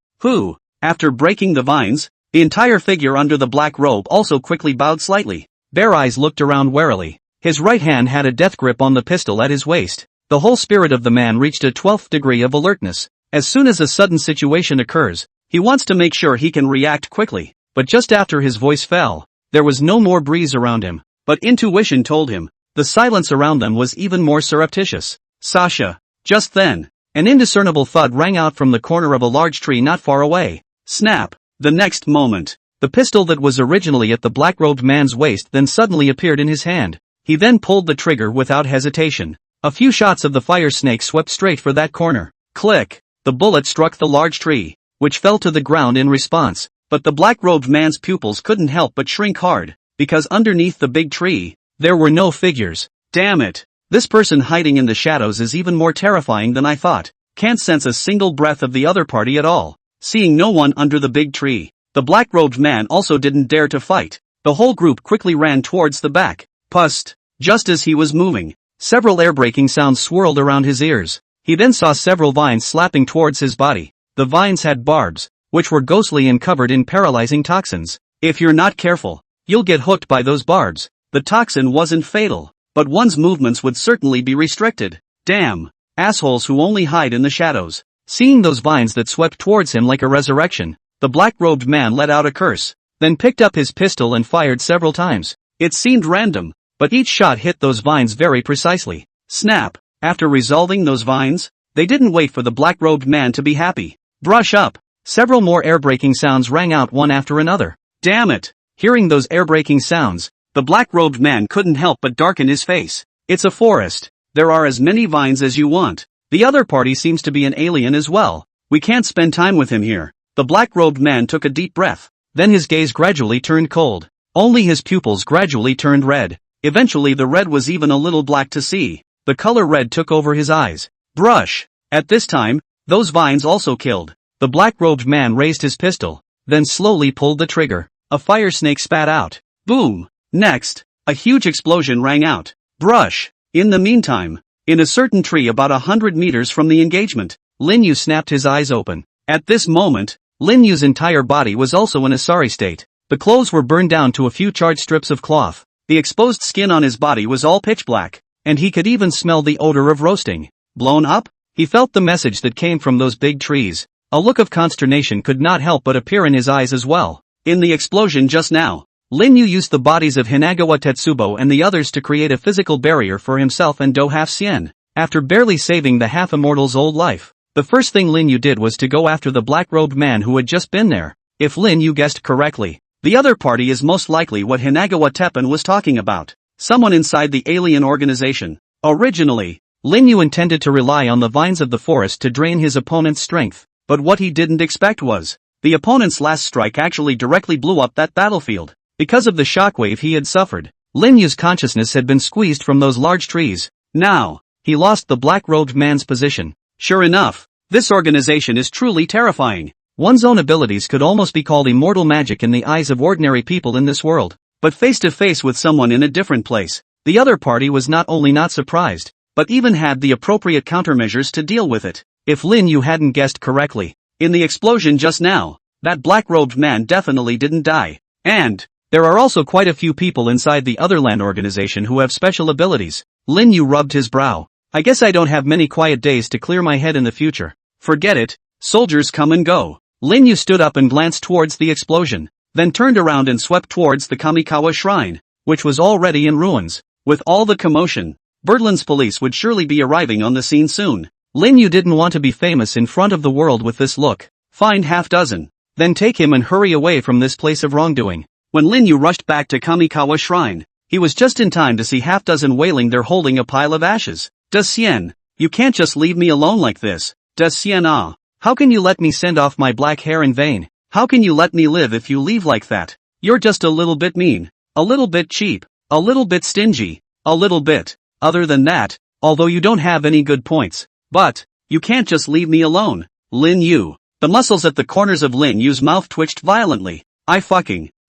After breaking the vines, the entire figure under the black robe also quickly bowed slightly. Bare Eyes looked around warily. His right hand had a death grip on the pistol at his waist. The whole spirit of the man reached a 12th degree of alertness. As soon as a sudden situation occurs, he wants to make sure he can react quickly. But just after his voice fell, there was no more breeze around him. But intuition told him, the silence around them was even more surreptitious. Sasha. Just then, an indiscernible thud rang out from the corner of a large tree not far away. Snap! The next moment, the pistol that was originally at the black-robed man's waist then suddenly appeared in his hand. He then pulled the trigger without hesitation. A few shots of the fire snake swept straight for that corner. Click! The bullet struck the large tree, which fell to the ground in response. But the black-robed man's pupils couldn't help but shrink hard, because underneath the big tree, there were no figures. Damn it! This person hiding in the shadows is even more terrifying than I thought. Can't sense a single breath of the other party at all. Seeing no one under the big tree, the black-robed man also didn't dare to fight. The whole group quickly ran towards the back. Pust! Just as he was moving, several air-breaking sounds swirled around his ears. He then saw several vines slapping towards his body. The vines had barbs, which were ghostly and covered in paralyzing toxins. If you're not careful, you'll get hooked by those barbs. The toxin wasn't fatal, but one's movements would certainly be restricted. Damn! Assholes who only hide in the shadows. Seeing those vines that swept towards him like a resurrection, the black-robed man let out a curse, then picked up his pistol and fired several times. It seemed random, but each shot hit those vines very precisely. Snap! After resolving those vines, they didn't wait for the black-robed man to be happy. Brush up! Several more air-breaking sounds rang out one after another. Damn it! Hearing those air-breaking sounds, the black-robed man couldn't help but darken his face. It's a forest. There are as many vines as you want. The other party seems to be an alien as well. We can't spend time with him here. The black-robed man took a deep breath. Then his gaze gradually turned cold. Only his pupils gradually turned red. Eventually the red was even a little black to see. The color red took over his eyes. Brush! At this time, those vines also killed. The black-robed man raised his pistol, then slowly pulled the trigger. A fire snake spat out. Boom! Next, a huge explosion rang out. Brush! In the meantime, in a certain tree about 100 meters from the engagement, Linyu snapped his eyes open. At this moment, Linyu's entire body was also in a sorry state. The clothes were burned down to a few charred strips of cloth. The exposed skin on his body was all pitch black, and he could even smell the odor of roasting. Blown up? He felt the message that came from those big trees. A look of consternation could not help but appear in his eyes as well. In the explosion just now, Linyu used the bodies of Hinagawa Tetsubo and the others to create a physical barrier for himself and Do Half-Sien. After barely saving the half-immortal's old life, the first thing Linyu did was to go after the black-robed man who had just been there. If Linyu guessed correctly, the other party is most likely what Hinagawa Teppen was talking about. Someone inside the alien organization. Originally, Linyu intended to rely on the vines of the forest to drain his opponent's strength, but what he didn't expect was, the opponent's last strike actually directly blew up that battlefield. Because of the shockwave he had suffered, Linyu's consciousness had been squeezed from those large trees. Now, he lost the black-robed man's position. Sure enough, this organization is truly terrifying. One's own abilities could almost be called immortal magic in the eyes of ordinary people in this world. But face to face with someone in a different place, the other party was not only not surprised, but even had the appropriate countermeasures to deal with it. If Lin Yu hadn't guessed correctly, in the explosion just now, that black-robed man definitely didn't die. And there are also quite a few people inside the other land organization who have special abilities. Lin Yu rubbed his brow. I guess I don't have many quiet days to clear my head in the future. Forget it, soldiers come and go. Lin Yu stood up and glanced towards the explosion, then turned around and swept towards the Kamikawa shrine, which was already in ruins. With all the commotion, Birdland's police would surely be arriving on the scene soon. Lin Yu didn't want to be famous in front of the world with this look. Find half dozen, then take him and hurry away from this place of wrongdoing. When Lin Yu rushed back to Kamikawa shrine, he was just in time to see half dozen wailing there holding a pile of ashes. Xian, you can't just leave me alone like this. Xian, how can you let me send off my black hair in vain? How can you let me live if you leave like that? You're just a little bit mean, a little bit cheap, a little bit stingy, a little bit. Other than that, although you don't have any good points, but you can't just leave me alone. Lin Yu. The muscles at the corners of Lin Yu's mouth twitched violently.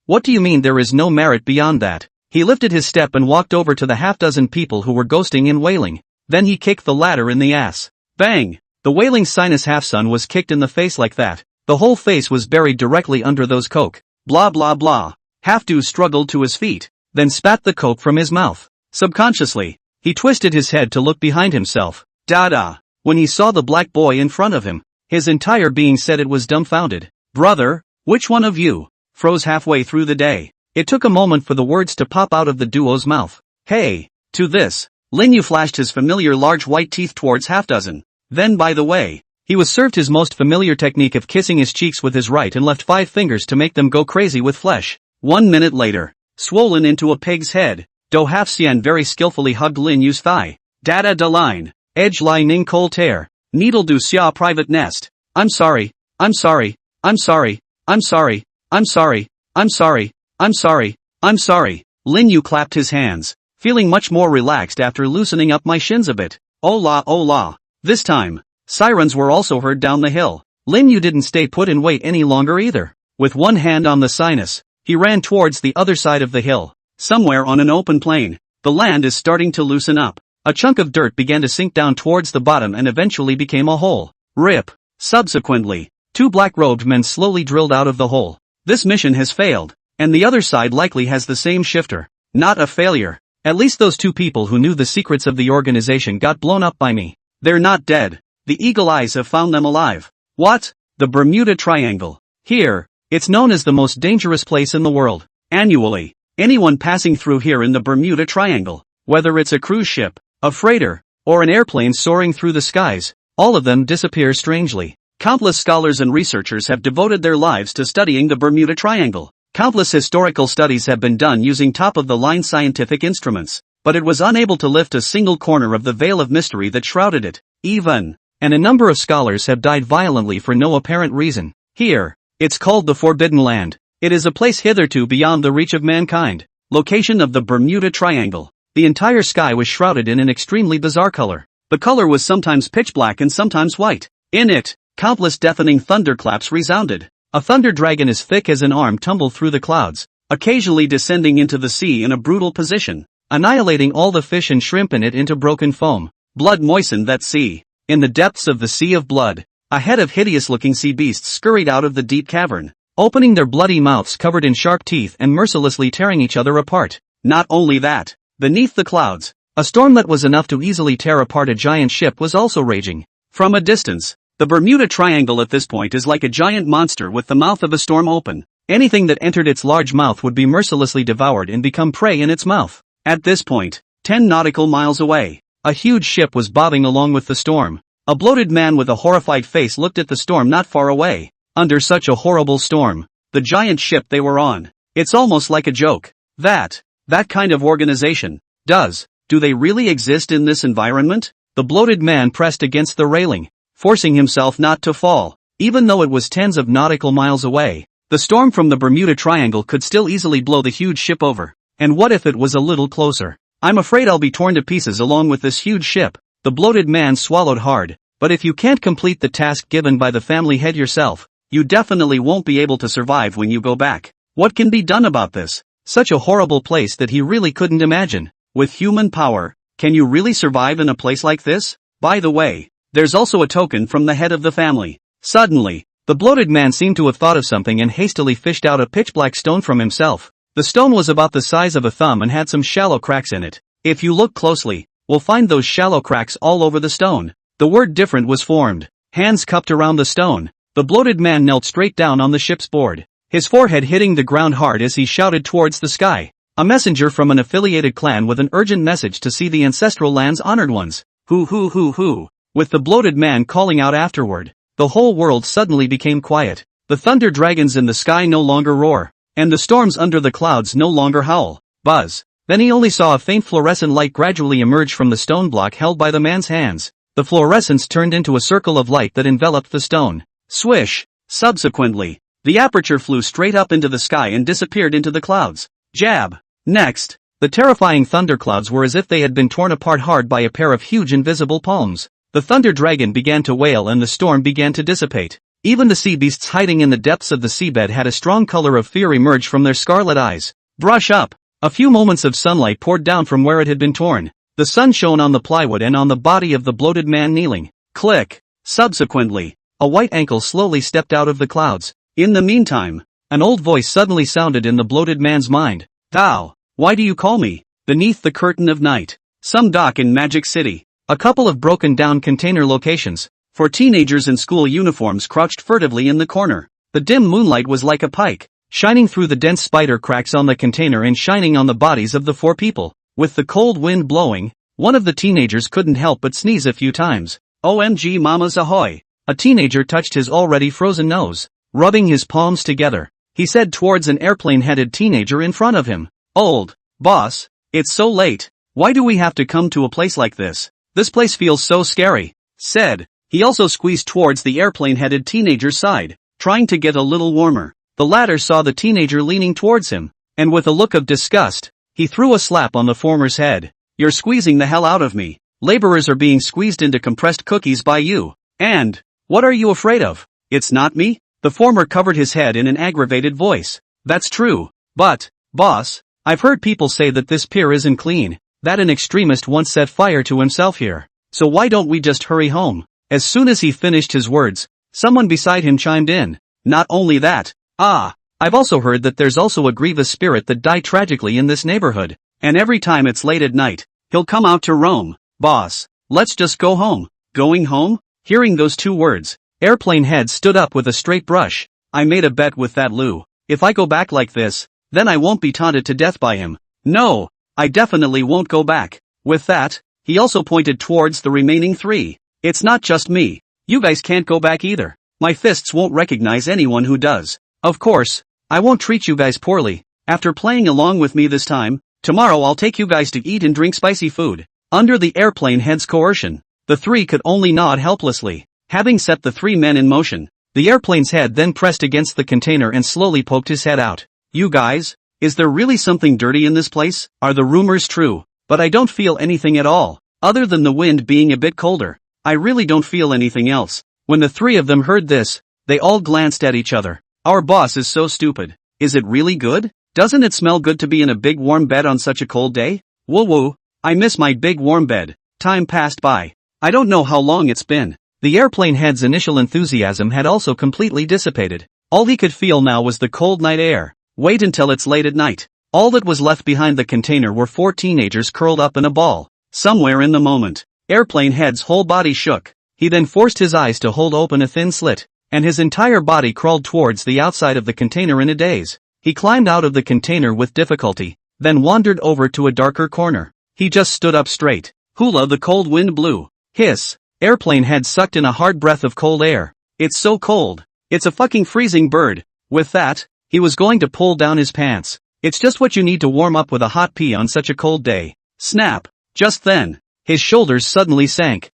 What do you mean there is no merit beyond that? He lifted his step and walked over to the half dozen people who were ghosting and wailing. Then he kicked the latter in the ass. Bang! The wailing sinus half-son was kicked in the face like that. The whole face was buried directly under those coke. Blah blah blah. Half-do struggled to his feet, then spat the coke from his mouth. Subconsciously, he twisted his head to look behind himself. Da-da. When he saw the black boy in front of him, his entire being said it was dumbfounded. Brother, which one of you froze halfway through the day? It took a moment for the words to pop out of the duo's mouth. Hey! To this, Lin Yu flashed his familiar large white teeth towards half dozen. Then by the way, he was served his most familiar technique of kissing his cheeks with his right and left 5 fingers to make them go crazy with flesh. 1 minute later, swollen into a pig's head, Do Half Xian very skillfully hugged Lin Yu's thigh. Data da line, edge lie ning kol tear, needle do xia private nest. I'm sorry, I'm sorry, I'm sorry, I'm sorry, I'm sorry, I'm sorry, I'm sorry, I'm sorry. Lin Yu clapped his hands, feeling much more relaxed after loosening up my shins a bit. Oh la. This time, sirens were also heard down the hill. Lin Yu didn't stay put and wait any longer either. With one hand on the sinus, he ran towards the other side of the hill. Somewhere on an open plain, the land is starting to loosen up. A chunk of dirt began to sink down towards the bottom and eventually became a hole. Rip. Subsequently, 2 black-robed men slowly drilled out of the hole. This mission has failed, and the other side likely has the same shifter. Not a failure. At least those 2 people who knew the secrets of the organization got blown up by me. They're not dead. The eagle eyes have found them alive. What? The Bermuda Triangle. Here, it's known as the most dangerous place in the world. Annually, anyone passing through here in the Bermuda Triangle, whether it's a cruise ship, a freighter, or an airplane soaring through the skies, all of them disappear strangely. Countless scholars and researchers have devoted their lives to studying the Bermuda Triangle. Countless historical studies have been done using top-of-the-line scientific instruments, but it was unable to lift a single corner of the veil of mystery that shrouded it. And a number of scholars have died violently for no apparent reason. Here, it's called the Forbidden Land. It is a place hitherto beyond the reach of mankind. Location of the Bermuda Triangle. The entire sky was shrouded in an extremely bizarre color. The color was sometimes pitch black and sometimes white. In it, countless deafening thunderclaps resounded. A thunder dragon as thick as an arm tumbled through the clouds, occasionally descending into the sea in a brutal position, annihilating all the fish and shrimp in it into broken foam. Blood moistened that sea. In the depths of the sea of blood, a head of hideous-looking sea beasts scurried out of the deep cavern, opening their bloody mouths covered in sharp teeth and mercilessly tearing each other apart. Not only that, beneath the clouds, a storm that was enough to easily tear apart a giant ship was also raging. From a distance, the Bermuda Triangle at this point is like a giant monster with the mouth of a storm open. Anything that entered its large mouth would be mercilessly devoured and become prey in its mouth. At this point, 10 nautical miles away, a huge ship was bobbing along with the storm. A bloated man with a horrified face looked at the storm not far away. Under such a horrible storm, the giant ship they were on, it's almost like a joke. That kind of organization, do they really exist in this environment? The bloated man pressed against the railing, forcing himself not to fall. Even though it was tens of nautical miles away, the storm from the Bermuda Triangle could still easily blow the huge ship over. And what if it was a little closer? I'm afraid I'll be torn to pieces along with this huge ship. The bloated man swallowed hard. But if you can't complete the task given by the family head yourself, You definitely won't be able to survive when you go back. What can be done about this? Such a horrible place that he really couldn't imagine. With human power, can you really survive in a place like this? By the way, there's also a token from the head of the family. Suddenly, the bloated man seemed to have thought of something and hastily fished out a pitch-black stone from himself. The stone was about the size of a thumb and had some shallow cracks in it. If you look closely, we'll find those shallow cracks all over the stone. The word different was formed. Hands cupped around the stone. The bloated man knelt straight down on the ship's board, his forehead hitting the ground hard as he shouted towards the sky. A messenger from an affiliated clan with an urgent message to see the ancestral land's honored ones. Hoo. With the bloated man calling out afterward, the whole world suddenly became quiet. The thunder dragons in the sky no longer roar, and the storms under the clouds no longer howl. Buzz. Then he only saw a faint fluorescent light gradually emerge from the stone block held by the man's hands. The fluorescence turned into a circle of light that enveloped the stone. Swish. Subsequently, the aperture flew straight up into the sky and disappeared into the clouds. Jab. Next, the terrifying thunderclouds were as if they had been torn apart hard by a pair of huge invisible palms. The thunder dragon began to wail and the storm began to dissipate. Even the sea beasts hiding in the depths of the seabed had a strong color of fear emerge from their scarlet eyes. Brush up. A few moments of sunlight poured down from where it had been torn. The sun shone on the plywood and on the body of the bloated man kneeling. Click. Subsequently, a white ankle slowly stepped out of the clouds. In the meantime, an old voice suddenly sounded in the bloated man's mind. Thou, why do you call me? Beneath the curtain of night. Some dock in Magic City. A couple of broken down container locations. 4 teenagers in school uniforms crouched furtively in the corner. The dim moonlight was like a pike, shining through the dense spider cracks on the container and shining on the bodies of the 4 people. With the cold wind blowing, one of the teenagers couldn't help but sneeze a few times. OMG mamas ahoy! A teenager touched his already frozen nose. Rubbing his palms together, he said towards an airplane-headed teenager in front of him. Old boss, it's so late. Why do we have to come to a place like this? This place feels so scary. Said. He also squeezed towards the airplane-headed teenager's side, trying to get a little warmer. The latter saw the teenager leaning towards him, and with a look of disgust, he threw a slap on the former's head. You're squeezing the hell out of me. Laborers are being squeezed into compressed cookies by you. And, what are you afraid of? It's not me? The former covered his head in an aggravated voice. That's true. But, boss, I've heard people say that this pier isn't clean, that an extremist once set fire to himself here. So why don't we just hurry home? As soon as he finished his words, someone beside him chimed in. Not only that, I've also heard that there's also a grievous spirit that died tragically in this neighborhood, and every time it's late at night, he'll come out to roam. Boss, let's just go home. Going home? Hearing those 2 words, Airplane Head stood up with a straight brush. I made a bet with that Lou. If I go back like this, then I won't be taunted to death by him. No, I definitely won't go back. With that, he also pointed towards the remaining 3. It's not just me. You guys can't go back either. My fists won't recognize anyone who does. Of course, I won't treat you guys poorly. After playing along with me this time, tomorrow I'll take you guys to eat and drink spicy food. Under the airplane head's coercion, the 3 could only nod helplessly. Having set the 3 men in motion, the airplane's head then pressed against the container and slowly poked his head out. You guys, is there really something dirty in this place? Are the rumors true? But I don't feel anything at all, other than the wind being a bit colder. I really don't feel anything else. When the 3 of them heard this, they all glanced at each other. Our boss is so stupid. Is it really good? Doesn't it smell good to be in a big warm bed on such a cold day? Woo, I miss my big warm bed. Time passed by. I don't know how long it's been. The airplane head's initial enthusiasm had also completely dissipated. All he could feel now was the cold night air. Wait until it's late at night. All that was left behind the container were 4 teenagers curled up in a ball. Somewhere in the moment, Airplane Head's whole body shook. He then forced his eyes to hold open a thin slit, and his entire body crawled towards the outside of the container in a daze. He climbed out of the container with difficulty, then wandered over to a darker corner. He just stood up straight. Hula, the cold wind blew. Hiss. Airplane Head sucked in a hard breath of cold air. It's so cold. It's a fucking freezing bird. With that, he was going to pull down his pants. It's just what you need to warm up with a hot pea on such a cold day. Snap. Just then, his shoulders suddenly sank.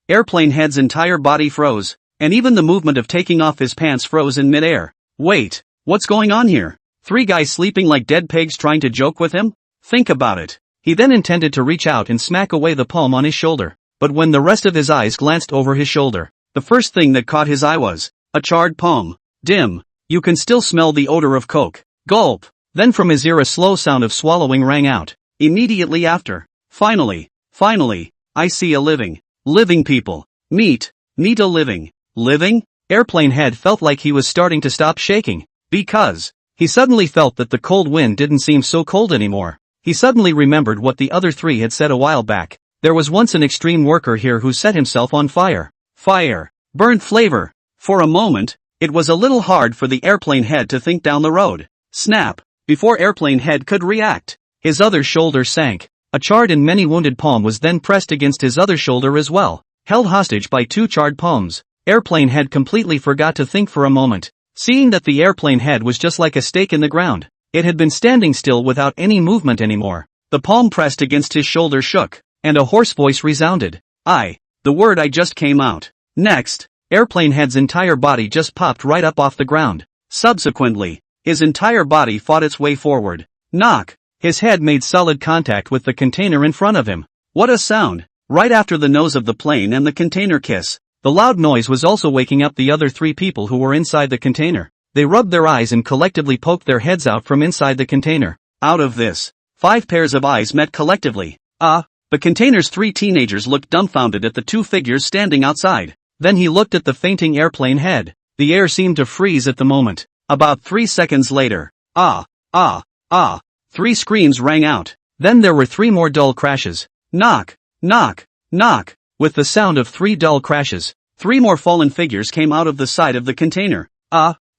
Airplane Head's entire body froze, and even the movement of taking off his pants froze in midair. Wait, what's going on here? 3 guys sleeping like dead pigs trying to joke with him? Think about it. He then intended to reach out and smack away the palm on his shoulder. But when the rest of his eyes glanced over his shoulder, the first thing that caught his eye was a charred palm. dim. You can still smell the odor of coke. Gulp. Then from his ear a slow sound of swallowing rang out. Immediately after. Finally, I see a living people. Meet a living? Airplane Head felt like he was starting to stop shaking. Because he suddenly felt that the cold wind didn't seem so cold anymore. He suddenly remembered what the other three had said a while back. There was once an extreme worker here who set himself on fire. Fire. Burnt flavor. For a moment, it was a little hard for the Airplane Head to think down the road. Snap. Before Airplane Head could react, his other shoulder sank. A charred and many wounded palm was then pressed against his other shoulder as well. Held hostage by two charred palms, Airplane Head completely forgot to think for a moment. Seeing that the Airplane Head was just like a stake in the ground, it had been standing still without any movement anymore. The palm pressed against his shoulder shook, and a hoarse voice resounded. The word I just came out. Next, Airplane Head's entire body just popped right up off the ground. Subsequently, his entire body fought its way forward. Knock. His head made solid contact with the container in front of him. What a sound! Right after the nose of the plane and the container kiss. The loud noise was also waking up the other three people who were inside the container. They rubbed their eyes and collectively poked their heads out from inside the container. Out of this, 5 pairs of eyes met collectively. The container's 3 teenagers looked dumbfounded at the 2 figures standing outside. Then he looked at the fainting Airplane Head. The air seemed to freeze at the moment. About 3 seconds later. 3 screams rang out. Then there were 3 more dull crashes. Knock, knock, knock. With the sound of 3 dull crashes, 3 more fallen figures came out of the side of the container.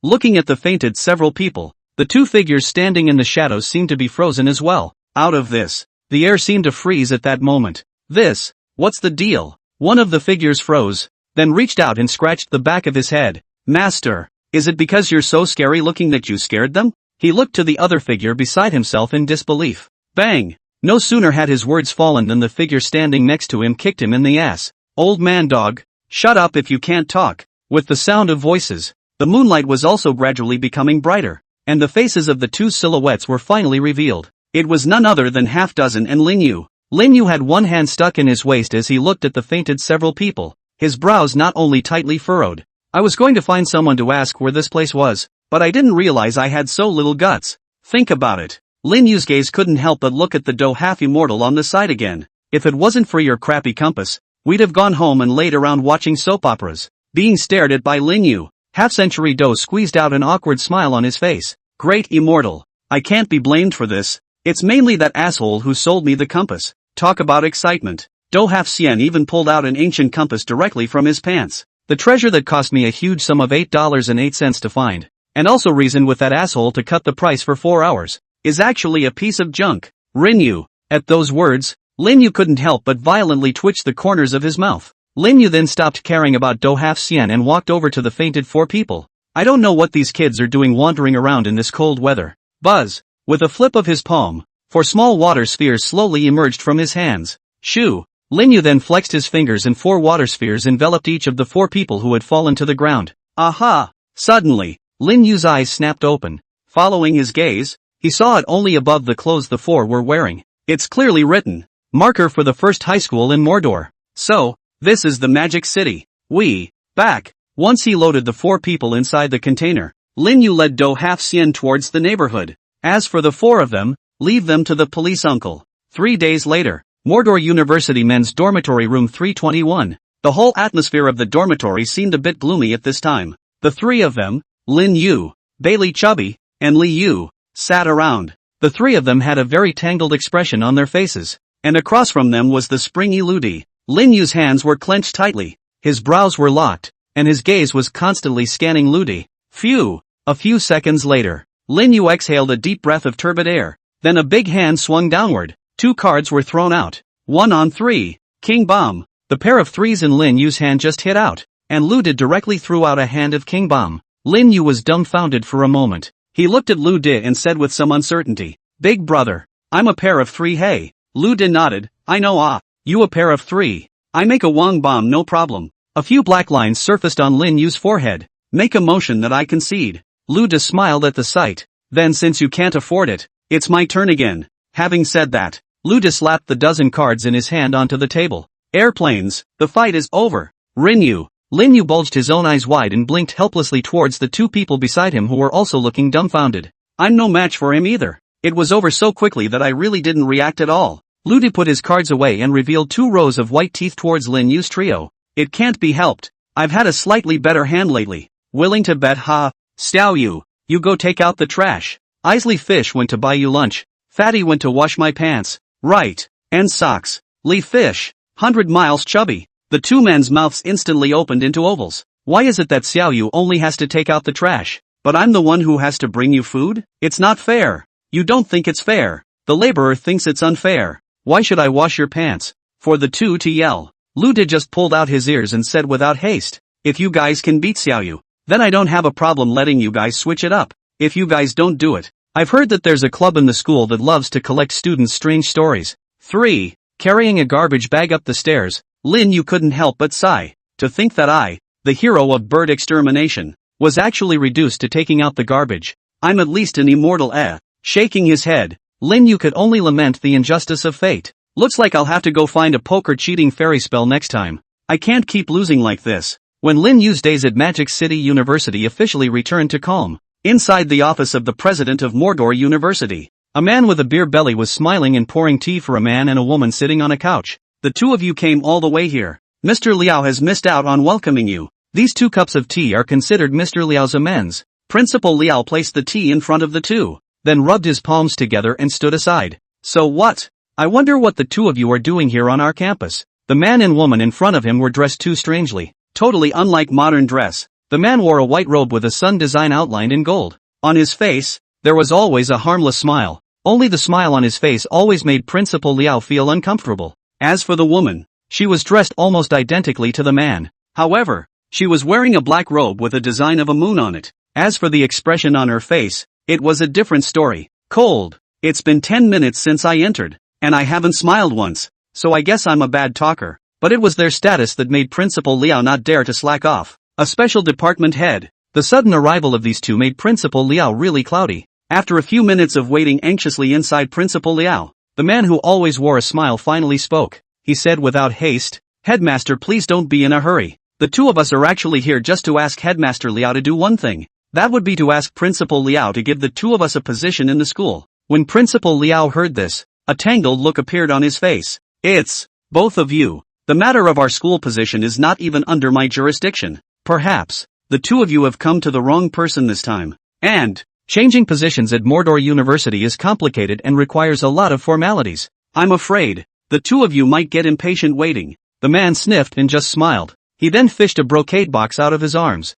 Looking at the fainted several people, the 2 figures standing in the shadows seemed to be frozen as well. Out of this, the air seemed to freeze at that moment. What's the deal? One of the figures froze, then reached out and scratched the back of his head. Master, is it because you're so scary looking that you scared them? He looked to the other figure beside himself in disbelief. Bang! No sooner had his words fallen than the figure standing next to him kicked him in the ass. Old man dog, shut up if you can't talk. With the sound of voices, the moonlight was also gradually becoming brighter, and the faces of the 2 silhouettes were finally revealed. It was none other than Half Dozen and Lin Yu. Lin Yu had one hand stuck in his waist as he looked at the fainted several people, his brows not only tightly furrowed. I was going to find someone to ask where this place was, but I didn't realize I had so little guts. Think about it. Lin Yu's gaze couldn't help but look at the dough half-immortal on the side again. If it wasn't for your crappy compass, we'd have gone home and laid around watching soap operas. Being stared at by Lin Yu, half-century dough squeezed out an awkward smile on his face. Great immortal. I can't be blamed for this. It's mainly that asshole who sold me the compass. Talk about excitement. Dough Half-Cien even pulled out an ancient compass directly from his pants. The treasure that cost me a huge sum of $8.08 to find, and also reasoned with that asshole to cut the price for 4 hours, is actually a piece of junk. Lin Yu. At those words, Lin Yu couldn't help but violently twitch the corners of his mouth. Lin Yu then stopped caring about Dough Half-Cien and walked over to the fainted 4 people. I don't know what these kids are doing wandering around in this cold weather. Buzz. With a flip of his palm, 4 small water spheres slowly emerged from his hands. Shoo. Lin Yu then flexed his fingers and 4 water spheres enveloped each of the 4 people who had fallen to the ground. Aha! Suddenly, Lin Yu's eyes snapped open. Following his gaze, he saw it only above the clothes the 4 were wearing. It's clearly written. Marker for the first high school in Mordor. So, this is the Magic City. Back. Once he loaded the 4 people inside the container, Lin Yu led Dough Half-Cien towards the neighborhood. As for the 4 of them, leave them to the police uncle. 3 days later, Mordor University Men's Dormitory Room 321. The whole atmosphere of the dormitory seemed a bit gloomy at this time. The 3 of them, Lin Yu, Bailey Chubby, and Li Yu, sat around. The 3 of them had a very tangled expression on their faces, and across from them was the springy Ludi. Lin Yu's hands were clenched tightly, his brows were locked, and his gaze was constantly scanning Ludi. Phew! A few seconds later, Lin Yu exhaled a deep breath of turbid air, then a big hand swung downward. 2 cards were thrown out. 1 on 3. King Bomb. The pair of 3s in Lin Yu's hand just hit out, and Lu Di directly threw out a hand of King Bomb. Lin Yu was dumbfounded for a moment. He looked at Lu Di and said with some uncertainty, "Big brother, I'm a pair of 3 hey." Lu Di nodded, "I know you a pair of 3. I make a Wong Bomb no problem." A few black lines surfaced on Lin Yu's forehead. "Make a motion that I concede." Lu Di smiled at the sight. "Then since you can't afford it, it's my turn again." Having said that, Lu Di slapped the dozen cards in his hand onto the table. "Airplanes, the fight is over. Rin Yu, Lin Yu bulged his own eyes wide and blinked helplessly towards the two people beside him who were also looking dumbfounded. I'm no match for him either. It was over so quickly that I really didn't react at all. Lu De put his cards away and revealed 2 rows of white teeth towards Lin Yu's trio. It can't be helped. I've had a slightly better hand lately. Willing to bet, ha? Xiao Yu, you go take out the trash. Isley Fish went to buy you lunch. Fatty went to wash my pants. Right. And socks. Lee Fish. 100 miles chubby. The two men's mouths instantly opened into ovals. Why is it that Xiao Yu only has to take out the trash, but I'm the one who has to bring you food? It's not fair. You don't think it's fair. The laborer thinks it's unfair. Why should I wash your pants? For the two to yell. Lu De just pulled out his ears and said without haste, if you guys can beat Xiao Yu, then I don't have a problem letting you guys switch it up. If you guys don't do it. I've heard that there's a club in the school that loves to collect students' strange stories. 3. Carrying a garbage bag up the stairs, Lin Yu couldn't help but sigh. To think that I, the hero of bird extermination, was actually reduced to taking out the garbage. I'm at least an immortal, eh? Shaking his head, Lin Yu could only lament the injustice of fate. Looks like I'll have to go find a poker cheating fairy spell next time. I can't keep losing like this. When Lin Yu's days at Magic City University officially returned to calm, inside the office of the president of Mordor University, a man with a beer belly was smiling and pouring tea for a man and a woman sitting on a couch. The two of you came all the way here. Mr. Liao has missed out on welcoming you. These 2 cups of tea are considered Mr. Liao's amends. Principal Liao placed the tea in front of the two, then rubbed his palms together and stood aside. So what? I wonder what the two of you are doing here on our campus. The man and woman in front of him were dressed too strangely, totally unlike modern dress. The man wore a white robe with a sun design outlined in gold. On his face, there was always a harmless smile. Only the smile on his face always made Principal Liao feel uncomfortable. As for the woman, she was dressed almost identically to the man. However, she was wearing a black robe with a design of a moon on it. As for the expression on her face, it was a different story. Cold. It's been 10 minutes since I entered, and I haven't smiled once, so I guess I'm a bad talker. But it was their status that made Principal Liao not dare to slack off. A special department head. The sudden arrival of these two made Principal Liao really cloudy. After a few minutes of waiting anxiously inside Principal Liao, the man who always wore a smile finally spoke. He said without haste, Headmaster, please don't be in a hurry. The two of us are actually here just to ask Headmaster Liao to do one thing. That would be to ask Principal Liao to give the two of us a position in the school. When Principal Liao heard this, a tangled look appeared on his face. It's, both of you. The matter of our school position is not even under my jurisdiction. Perhaps, the two of you have come to the wrong person this time. And, changing positions at Mordor University is complicated and requires a lot of formalities. I'm afraid, the two of you might get impatient waiting. The man sniffed and just smiled. He then fished a brocade box out of his arms.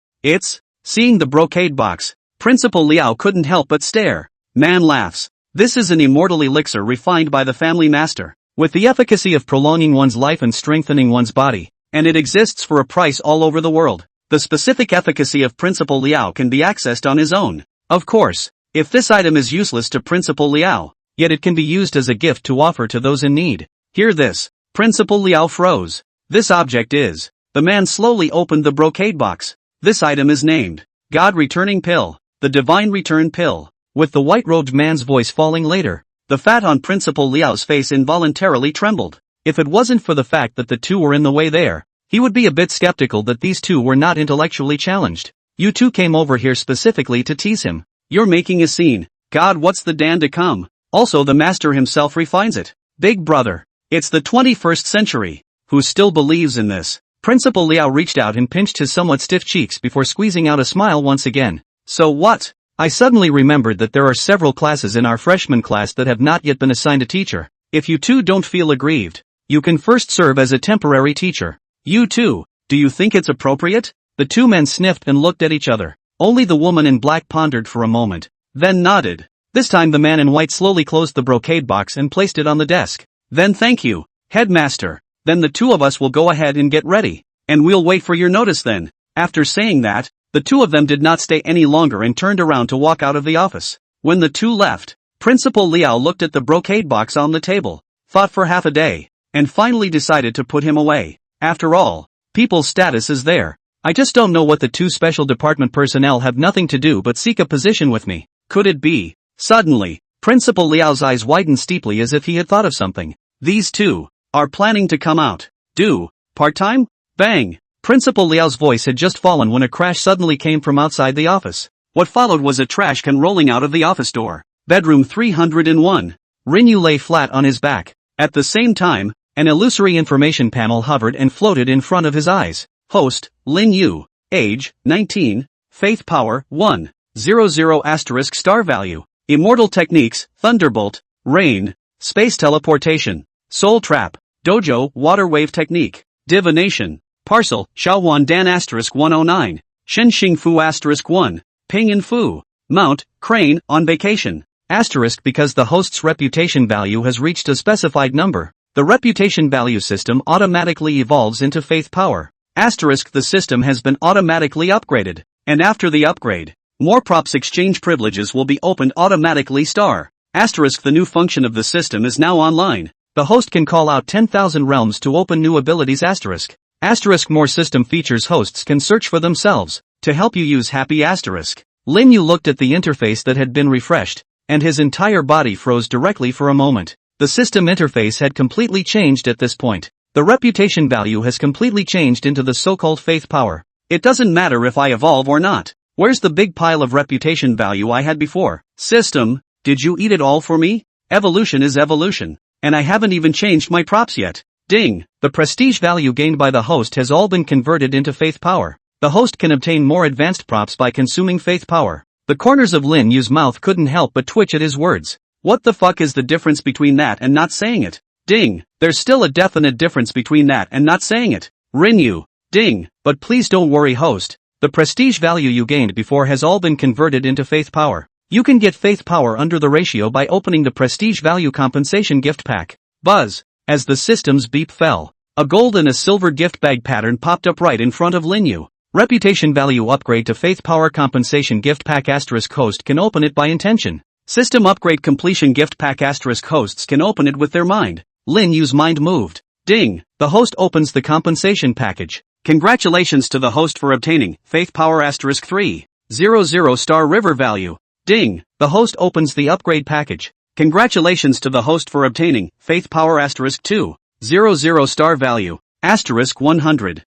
Seeing the brocade box, Principal Liao couldn't help but stare. Man laughs. This is an immortal elixir refined by the family master, with the efficacy of prolonging one's life and strengthening one's body, and it exists for a price all over the world. The specific efficacy of Principal Liao can be accessed on his own. Of course, if this item is useless to Principal Liao, yet it can be used as a gift to offer to those in need. Hear this. Principal Liao froze. This object is. The man slowly opened the brocade box. This item is named God Returning Pill, the Divine Return Pill. With the white-robed man's voice falling later, the fat on Principal Liao's face involuntarily trembled. If it wasn't for the fact that the two were in the way there, he would be a bit skeptical that these two were not intellectually challenged. You two came over here specifically to tease him. You're making a scene. God, what's the dan to come? Also, the master himself refines it. Big brother. It's the 21st century. Who still believes in this? Principal Liao reached out and pinched his somewhat stiff cheeks before squeezing out a smile once again. So what? I suddenly remembered that there are several classes in our freshman class that have not yet been assigned a teacher. If you two don't feel aggrieved, you can first serve as a temporary teacher. You two, do you think it's appropriate? The two men sniffed and looked at each other. Only the woman in black pondered for a moment, then nodded. This time the man in white slowly closed the brocade box and placed it on the desk. Then thank you, Headmaster. Then the two of us will go ahead and get ready, and we'll wait for your notice then. After saying that, the two of them did not stay any longer and turned around to walk out of the office. When the two left, Principal Liao looked at the brocade box on the table, thought for half a day, and finally decided to put him away. After all, people's status is there. I just don't know what the two special department personnel have nothing to do but seek a position with me. Could it be? Suddenly, Principal Liao's eyes widened steeply as if he had thought of something. These two are planning to come out. Do part-time? Bang! Principal Liao's voice had just fallen when a crash suddenly came from outside the office. What followed was a trash can rolling out of the office door. Bedroom 301. Rinyu lay flat on his back. At the same time, an illusory information panel hovered and floated in front of his eyes. Host, Lin Yu. Age, 19. Faith power, 1. 00 asterisk star value. Immortal techniques, Thunderbolt, Rain, Space teleportation, Soul trap, Dojo, Water wave technique, Divination, Parcel, Shaowan Dan asterisk 109, Shenxing Fu asterisk 1, Pingyan Fu, Mount, Crane, on vacation, asterisk because the host's reputation value has reached a specified number. The reputation value system automatically evolves into faith power. Asterisk the system has been automatically upgraded, and after the upgrade, more props exchange privileges will be opened automatically star. Asterisk the new function of the system is now online. The host can call out 10,000 realms to open new abilities asterisk. Asterisk more system features hosts can search for themselves, to help you use happy asterisk. Lin Yu looked at the interface that had been refreshed, and his entire body froze directly for a moment. The system interface had completely changed at this point. The reputation value has completely changed into the so-called faith power. It doesn't matter if I evolve or not. Where's the big pile of reputation value I had before? System, did you eat it all for me? Evolution is evolution. And I haven't even changed my props yet. Ding! The prestige value gained by the host has all been converted into faith power. The host can obtain more advanced props by consuming faith power. The corners of Lin Yu's mouth couldn't help but twitch at his words. What the fuck is the difference between that and not saying it? Ding! There's still a definite difference between that and not saying it. Rinyu. Ding! But please don't worry host. The prestige value you gained before has all been converted into faith power. You can get faith power under the ratio by opening the prestige value compensation gift pack. Buzz. As the system's beep fell, a gold and a silver gift bag pattern popped up right in front of Lin Yu. Reputation value upgrade to faith power compensation gift pack asterisk host can open it by intention. System upgrade completion gift pack asterisk hosts can open it with their mind. Lin Yu's mind moved. Ding! The host opens the compensation package. Congratulations to the host for obtaining faith power asterisk 300 star river value. Ding! The host opens the upgrade package. Congratulations to the host for obtaining faith power asterisk 200 star value asterisk 100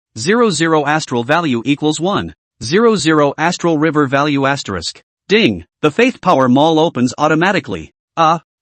astral value equals 100 astral river value asterisk. Ding! The faith power mall opens automatically.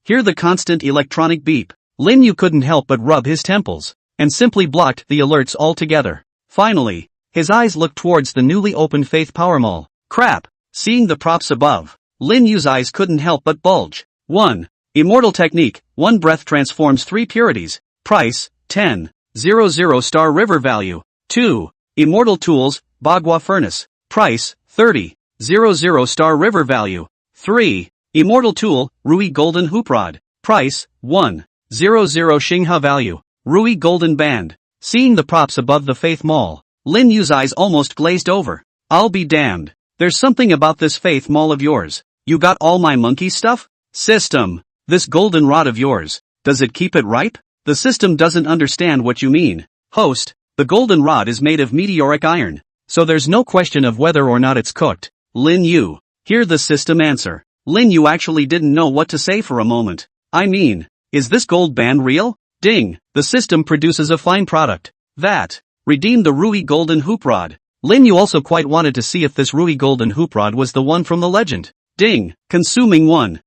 Hear the constant electronic beep. Lin Yu couldn't help but rub his temples, and simply blocked the alerts altogether. Finally, his eyes looked towards the newly opened faith power mall. Crap! Seeing the props above, Lin Yu's eyes couldn't help but bulge. 1. Immortal technique, 1 breath transforms 3 purities. Price, 10. 00 star river value. 2. Immortal tools, Bagua furnace. Price, 30. 00 star river value. 3. Immortal tool, Rui golden hoop rod. Price, 1. 00 Xingha value. Rui golden band. Seeing the props above the faith mall, Lin Yu's eyes almost glazed over. I'll be damned. There's something about this faith mall of yours. You got all my monkey stuff? System. This golden rod of yours, does it keep it ripe? The system doesn't understand what you mean. Host, the golden rod is made of meteoric iron, so there's no question of whether or not it's cooked. Lin Yu. Hear the system answer. Lin Yu actually didn't know what to say for a moment. I mean, is this gold band real? Ding! The system produces a fine product. That. Redeem the Rui golden hoop rod. Lin Yu also quite wanted to see if this Rui golden hoop rod was the one from the legend. Ding! Consuming 100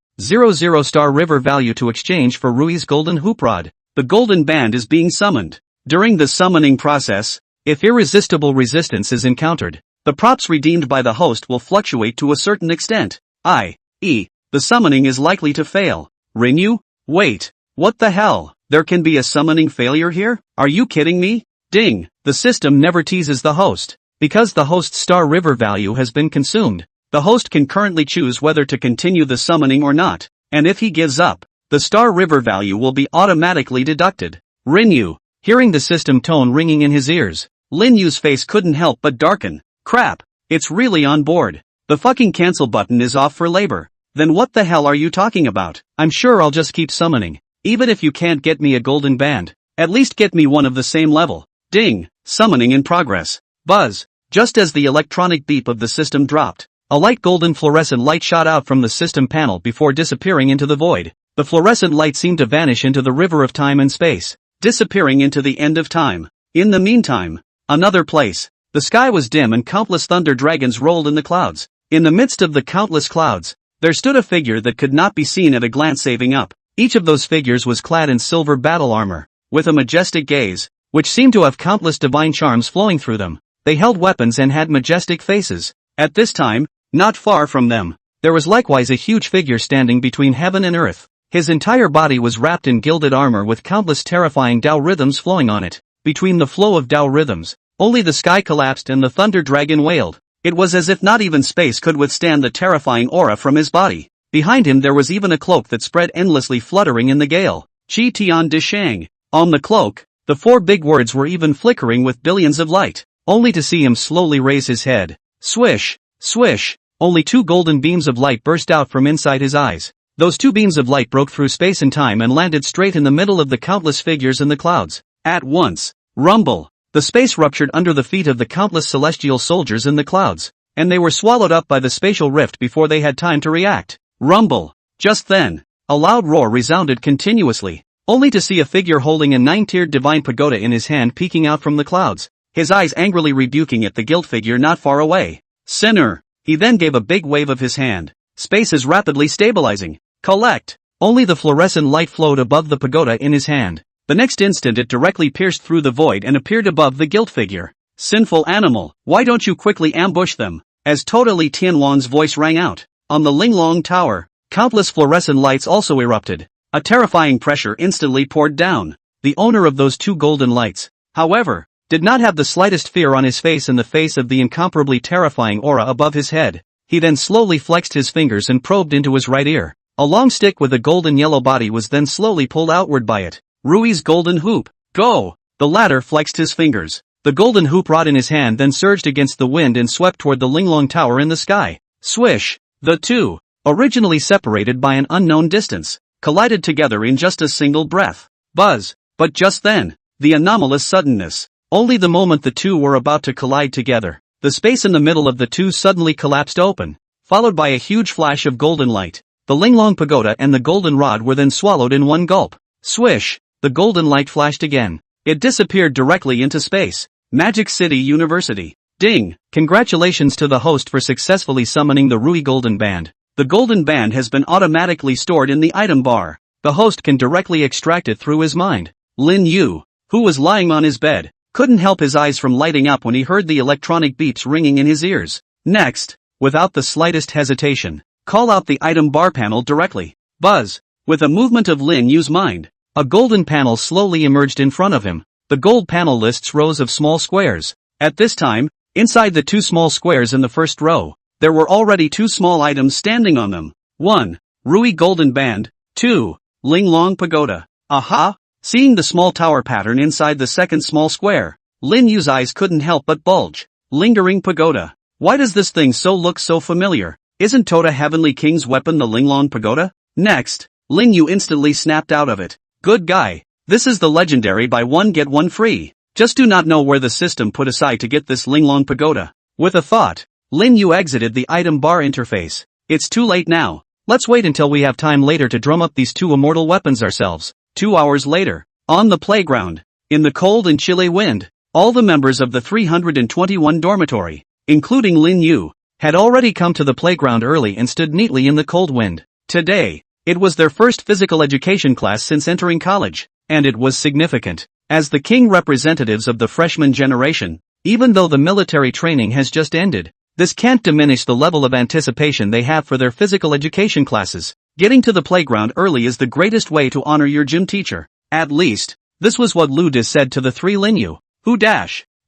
star river value to exchange for Rui's golden hoop rod. The golden band is being summoned. During the summoning process, if irresistible resistance is encountered, the props redeemed by the host will fluctuate to a certain extent, i.e., the summoning is likely to fail. Rinyu? Wait. What the hell? There can be a summoning failure here? Are you kidding me? Ding! The system never teases the host. Because the host's star river value has been consumed, the host can currently choose whether to continue the summoning or not, and if he gives up, the star river value will be automatically deducted. Rinyu. Hearing the system tone ringing in his ears, Lin Yu's face couldn't help but darken. Crap. It's really on board. The fucking cancel button is off for labor. Then what the hell are you talking about? I'm sure I'll just keep summoning. Even if you can't get me a golden band, at least get me one of the same level. Ding! Summoning in progress. Buzz. Just as the electronic beep of the system dropped, a light golden fluorescent light shot out from the system panel before disappearing into the void. The fluorescent light seemed to vanish into the river of time and space, disappearing into the end of time. In the meantime, another place. The sky was dim and countless thunder dragons rolled in the clouds. In the midst of the countless clouds, there stood a figure that could not be seen at a glance saving up. Each of those figures was clad in silver battle armor, with a majestic gaze, which seemed to have countless divine charms flowing through them. They held weapons and had majestic faces. At this time, not far from them, there was likewise a huge figure standing between heaven and earth. His entire body was wrapped in gilded armor with countless terrifying Tao rhythms flowing on it. Between the flow of Tao rhythms, only the sky collapsed and the thunder dragon wailed. It was as if not even space could withstand the terrifying aura from his body. Behind him there was even a cloak that spread endlessly fluttering in the gale. Qi Tian De Shang. On the cloak, the 4 big words were even flickering with billions of light, only to see him slowly raise his head. Swish, swish, only 2 golden beams of light burst out from inside his eyes. Those 2 beams of light broke through space and time and landed straight in the middle of the countless figures in the clouds. At once, rumble, the space ruptured under the feet of the countless celestial soldiers in the clouds, and they were swallowed up by the spatial rift before they had time to react. Rumble. Just then, a loud roar resounded continuously, only to see a figure holding a 9-tiered divine pagoda in his hand peeking out from the clouds, his eyes angrily rebuking at the guild figure not far away. Sinner. He then gave a big wave of his hand. Space is rapidly stabilizing. Collect. Only the fluorescent light flowed above the pagoda in his hand. The next instant it directly pierced through the void and appeared above the guild figure. Sinful animal, why don't you quickly ambush them? As totally Tianwan's voice rang out. On the Linglong Tower, countless fluorescent lights also erupted. A terrifying pressure instantly poured down. The owner of those 2 golden lights, however, did not have the slightest fear on his face in the face of the incomparably terrifying aura above his head. He then slowly flexed his fingers and probed into his right ear. A long stick with a golden yellow body was then slowly pulled outward by it. Rui's golden hoop. Go! The latter flexed his fingers. The golden hoop rod in his hand then surged against the wind and swept toward the Linglong Tower in the sky. Swish! The 2, originally separated by an unknown distance, collided together in just a single breath. Buzz! But just then, the anomalous suddenness. Only the moment the 2 were about to collide together, the space in the middle of the 2 suddenly collapsed open, followed by a huge flash of golden light. The Linglong Pagoda and the golden rod were then swallowed in one gulp. Swish! The golden light flashed again. It disappeared directly into space. Magic City University. Ding! Congratulations to the host for successfully summoning the Rui Golden Band. The Golden Band has been automatically stored in the item bar. The host can directly extract it through his mind. Lin Yu, who was lying on his bed, couldn't help his eyes from lighting up when he heard the electronic beeps ringing in his ears. Next, without the slightest hesitation, call out the item bar panel directly. Buzz! With a movement of Lin Yu's mind, a golden panel slowly emerged in front of him. The gold panel lists rows of small squares. At this time, inside the 2 small squares in the first row, there were already 2 small items standing on them. 1. Rui Golden Band. 2. Linglong Pagoda. Aha! Seeing the small tower pattern inside the second small square, Lin Yu's eyes couldn't help but bulge. Lingering Pagoda. Why does this thing look so familiar? Isn't Tota Heavenly King's weapon the Linglong Pagoda? Next, Lin Yu instantly snapped out of it. Good guy. This is the legendary buy one get one free. Just do not know where the system put aside to get this Linglong Pagoda. With a thought, Lin Yu exited the item bar interface. It's too late now. Let's wait until we have time later to drum up these 2 immortal weapons ourselves. 2 hours later, on the playground, in the cold and chilly wind, all the members of the 321 dormitory, including Lin Yu, had already come to the playground early and stood neatly in the cold wind. Today, it was their first physical education class since entering college, and it was significant. As the king representatives of the freshman generation, even though the military training has just ended, this can't diminish the level of anticipation they have for their physical education classes. Getting to the playground early is the greatest way to honor your gym teacher. At least, this was what Lu Dis said to the 3 Lin Yu, who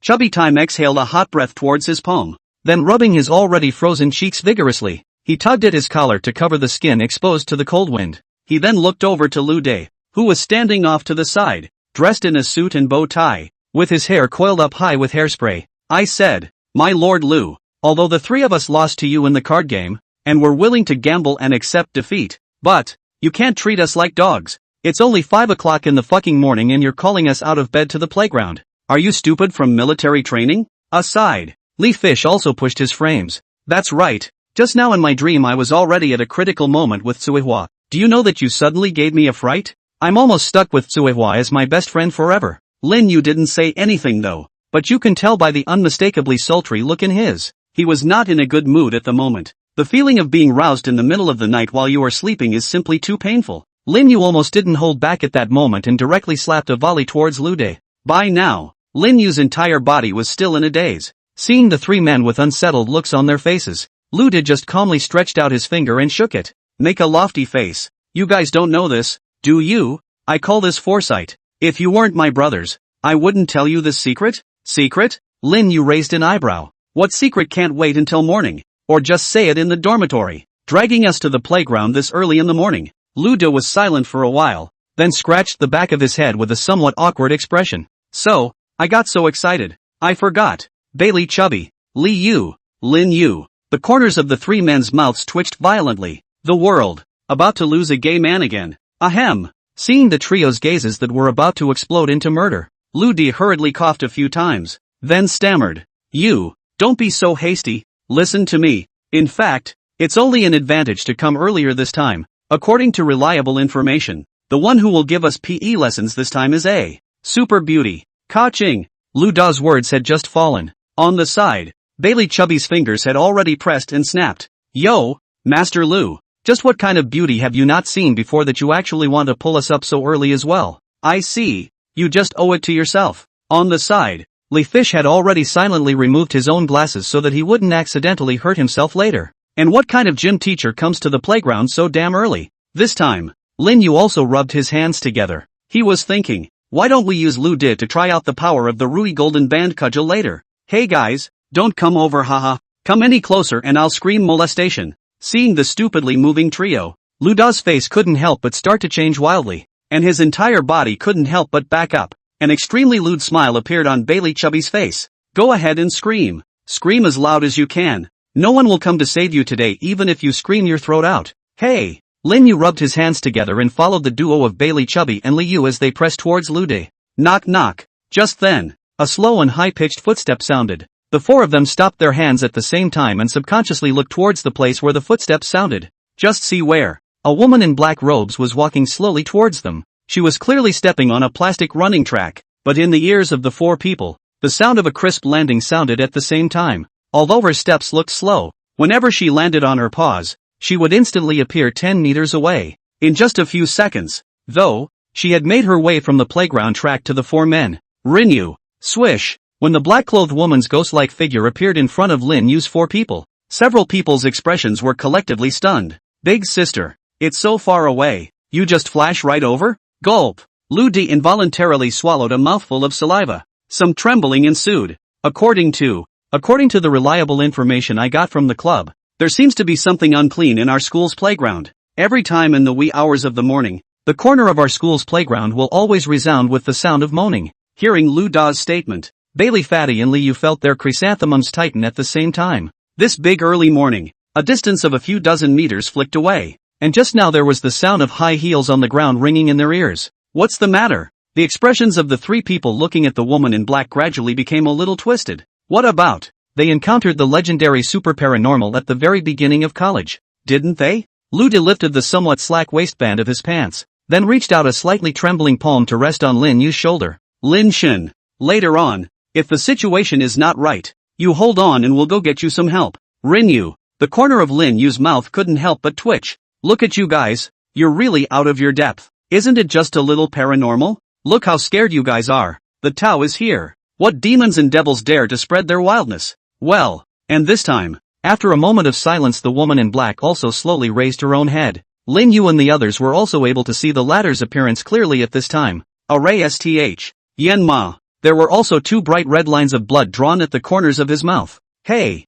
Chubby Time exhaled a hot breath towards his palm. Then rubbing his already frozen cheeks vigorously, he tugged at his collar to cover the skin exposed to the cold wind. He then looked over to Lu De, who was standing off to the side, dressed in a suit and bow tie, with his hair coiled up high with hairspray. I said, my lord Lu, although the 3 of us lost to you in the card game, and were willing to gamble and accept defeat, but, you can't treat us like dogs. It's only 5 o'clock in the fucking morning and you're calling us out of bed to the playground. Are you stupid from military training? Aside, Lee Fish also pushed his frames. That's right. Just now in my dream I was already at a critical moment with Tsuehua. Do you know that you suddenly gave me a fright? I'm almost stuck with Tsuehua as my best friend forever. Lin Yu didn't say anything though. but you can tell by the unmistakably sultry look in his. He was not in a good mood at the moment. The feeling of being roused in the middle of the night while you are sleeping is simply too painful. Lin Yu almost didn't hold back at that moment and directly slapped a volley towards Lu De. By now, Lin Yu's entire body was still in a daze. Seeing the three men with unsettled looks on their faces, Lu De just calmly stretched out his finger and shook it. Make a lofty face. You guys don't know this, do you? I call this foresight. If you weren't my brothers, I wouldn't tell you this secret? Secret? Lin Yu raised an eyebrow. What secret can't wait until morning? Or just say it in the dormitory. Dragging us to the playground this early in the morning. Lu De was silent for a while, then scratched the back of his head with a somewhat awkward expression. So, I got so excited. I forgot. Bailey Chubby. Li Yu. Lin Yu. The corners of the three men's mouths twitched violently. The world. About to lose a gay man again. Ahem. Seeing the trio's gazes that were about to explode into murder, Lu De hurriedly coughed a few times, then stammered. You. Don't be so hasty. Listen to me. In fact, it's only an advantage to come earlier this time. According to reliable information, the one who will give us PE lessons this time is a super beauty. Ka-ching. Lu Da's words had just fallen. On the side, Bailey Chubby's fingers had already pressed and snapped. Yo, Master Lu, just what kind of beauty have you not seen before that you actually want to pull us up so early as well? I see. You just owe it to yourself. On the side, Li Fish had already silently removed his own glasses so that he wouldn't accidentally hurt himself later. And what kind of gym teacher comes to the playground so damn early? This time, Lin Yu also rubbed his hands together. He was thinking, why don't we use Lu De to try out the power of the Rui Golden Band cudgel later? Hey guys, don't come over haha. Come any closer and I'll scream molestation. Seeing the stupidly moving trio, Lu Da's face couldn't help but start to change wildly, and his entire body couldn't help but back up. An extremely lewd smile appeared on Bailey Chubby's face. Go ahead and scream. Scream as loud as you can. No one will come to save you today even if you scream your throat out. Hey! Lin Yu rubbed his hands together and followed the duo of Bailey Chubby and Li Yu as they pressed towards Lu De. Knock knock. Just then, a slow and high-pitched footstep sounded. The four of them stopped their hands at the same time and subconsciously looked towards the place where the footsteps sounded. Just see where. A woman in black robes was walking slowly towards them. She was clearly stepping on a plastic running track, but in the ears of the four people, the sound of a crisp landing sounded at the same time. Although her steps looked slow, whenever she landed on her paws, she would instantly appear 10 meters away. In just a few seconds, though, she had made her way from the playground track to the four men. Rinyu. Swish. When the black-clothed woman's ghost-like figure appeared in front of Lin Yu's four people, several people's expressions were collectively stunned. Big sister. It's so far away. You just flash right over? Gulp. Lu De involuntarily swallowed a mouthful of saliva. Some trembling ensued. According to the reliable information I got from the club, there seems to be something unclean in our school's playground. Every time in the wee hours of the morning, the corner of our school's playground will always resound with the sound of moaning. Hearing Lu Da's statement, Bailey Fatty and Li Yu felt their chrysanthemums tighten at the same time. This big early morning, a distance of a few dozen meters flicked away, and just now there was the sound of high heels on the ground ringing in their ears. What's the matter? The expressions of the three people looking at the woman in black gradually became a little twisted. What about? They encountered the legendary super paranormal at the very beginning of college, didn't they? Lu De lifted the somewhat slack waistband of his pants, then reached out a slightly trembling palm to rest on Lin Yu's shoulder. Lin Shin. Later on, if the situation is not right, you hold on and we'll go get you some help. Rinyu. The corner of Lin Yu's mouth couldn't help but twitch. Look at you guys. You're really out of your depth. Isn't it just a little paranormal? Look how scared you guys are. The Tao is here. What demons and devils dare to spread their wildness? Well, and this time, after a moment of silence, the woman in black also slowly raised her own head. Lin Yu and the others were also able to see the latter's appearance clearly at this time. Array sth. Yen Ma. There were also two bright red lines of blood drawn at the corners of his mouth. Hey,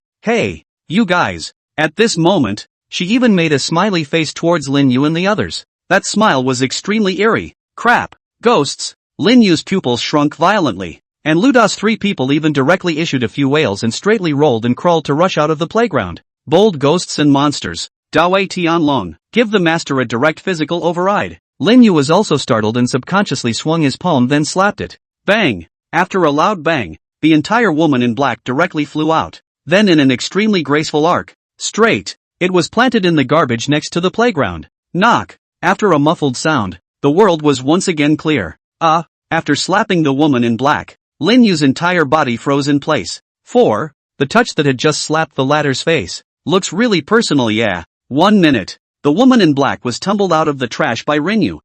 you guys. At this moment, she even made a smiley face towards Lin Yu and the others. That smile was extremely eerie. Crap. Ghosts. Lin Yu's pupils shrunk violently, and Lu Da's three people even directly issued a few wails and straightly rolled and crawled to rush out of the playground. Bold ghosts and monsters. Dawei Tianlong. Give the master a direct physical override. Lin Yu was also startled and subconsciously swung his palm, then slapped it. Bang! After a loud bang, the entire woman in black directly flew out. Then in an extremely graceful arc, straight, it was planted in the garbage next to the playground. Knock! After a muffled sound, the world was once again clear. After slapping the woman in black, Lin Yu's entire body froze in place. 4. The touch that had just slapped the latter's face. Looks really personal, yeah. 1 minute. The woman in black was tumbled out of the trash by Rinyu.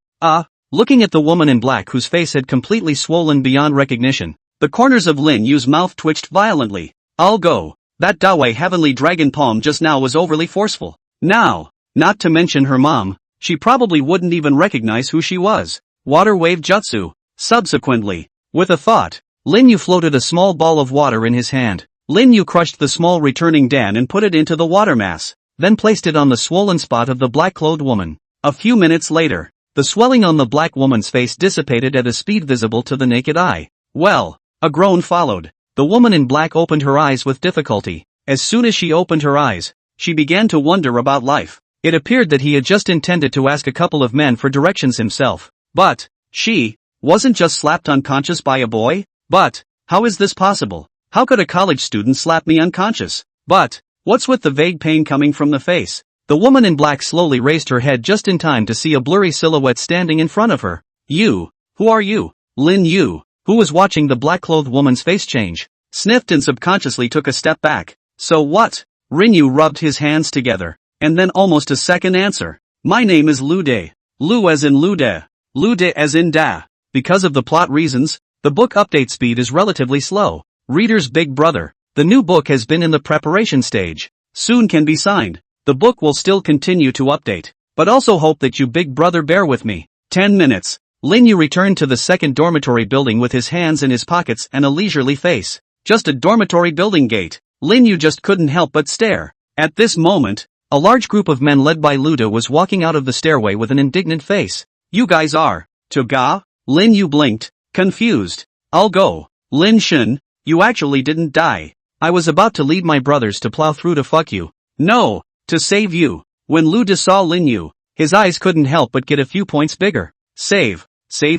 Looking at the woman in black whose face had completely swollen beyond recognition, the corners of Lin Yu's mouth twitched violently. I'll go. That Dawei heavenly dragon palm just now was overly forceful. Now, not to mention her mom, she probably wouldn't even recognize who she was. Water wave jutsu. Subsequently, with a thought, Lin Yu floated a small ball of water in his hand. Lin Yu crushed the small returning Dan and put it into the water mass, then placed it on the swollen spot of the black-clothed woman. A few minutes later, the swelling on the black woman's face dissipated at a speed visible to the naked eye. Well, a groan followed. The woman in black opened her eyes with difficulty. As soon as she opened her eyes, she began to wonder about life. It appeared that he had just intended to ask a couple of men for directions himself. But, she wasn't just slapped unconscious by a boy? But, how is this possible? How could a college student slap me unconscious? But, what's with the vague pain coming from the face? The woman in black slowly raised her head just in time to see a blurry silhouette standing in front of her. You? Who are you? Lin Yu, who was watching the black-clothed woman's face change, sniffed and subconsciously took a step back. So what? Rinyu rubbed his hands together, and then almost a second answer. My name is Lu De. Lu as in Lu De. Lu De as in Da. Because of the plot reasons, the book update speed is relatively slow. Reader's big brother. The new book has been in the preparation stage. Soon can be signed. The book will still continue to update, but also hope that you big brother bear with me. 10 minutes. Lin Yu returned to the second dormitory building with his hands in his pockets and a leisurely face. Just a dormitory building gate. Lin Yu just couldn't help but stare. At this moment, a large group of men led by Luda was walking out of the stairway with an indignant face. You guys are to ga? Lin Yu blinked, confused. I'll go. Lin Shen, you actually didn't die. I was about to lead my brothers to plow through to fuck you. No, to save you. When Luda saw Lin Yu, his eyes couldn't help but get a few points bigger. Save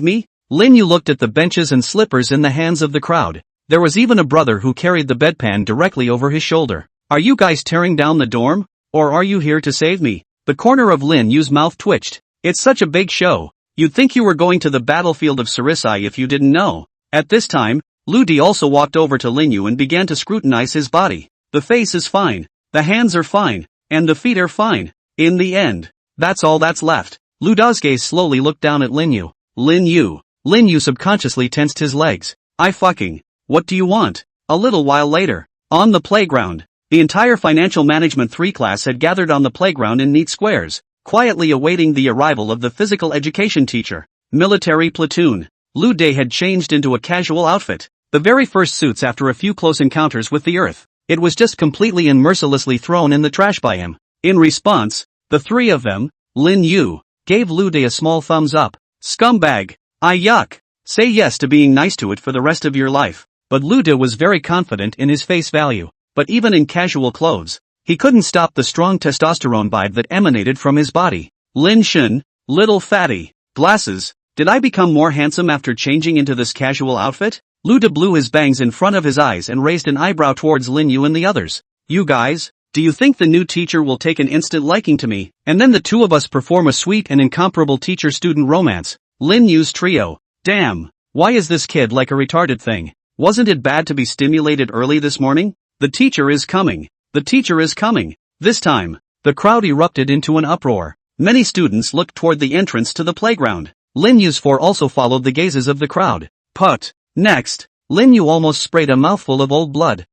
me? Lin Yu looked at the benches and slippers in the hands of the crowd. There was even a brother who carried the bedpan directly over his shoulder. Are you guys tearing down the dorm? Or are you here to save me? The corner of Lin Yu's mouth twitched. It's such a big show. You'd think you were going to the battlefield of Sarisai if you didn't know. At this time, Ludi also walked over to Lin Yu and began to scrutinize his body. The face is fine. The hands are fine. And the feet are fine. In the end, that's all that's left. Luda's gaze slowly looked down at Lin Yu. Lin Yu subconsciously tensed his legs. What do you want? A little while later, on the playground, the entire Financial Management 3 class had gathered on the playground in neat squares, quietly awaiting the arrival of the physical education teacher. Military platoon. Lu De had changed into a casual outfit. The very first suits after a few close encounters with the earth. It was just completely and mercilessly thrown in the trash by him. In response, the three of them, Lin Yu, gave Lu De a small thumbs up. Scumbag. Yuck. Say yes to being nice to it for the rest of your life. But Lu De was very confident in his face value. But even in casual clothes, he couldn't stop the strong testosterone vibe that emanated from his body. Lin Shen, little fatty. Glasses. Did I become more handsome after changing into this casual outfit? Lu De blew his bangs in front of his eyes and raised an eyebrow towards Lin Yu and the others. You guys, do you think the new teacher will take an instant liking to me, and then the two of us perform a sweet and incomparable teacher-student romance? Lin Yu's trio. Damn, why is this kid like a retarded thing? Wasn't it bad to be stimulated early this morning? The teacher is coming. The teacher is coming. This time, the crowd erupted into an uproar. Many students looked toward the entrance to the playground. Lin Yu's four also followed the gazes of the crowd. Put. Next, Lin Yu almost sprayed a mouthful of old blood.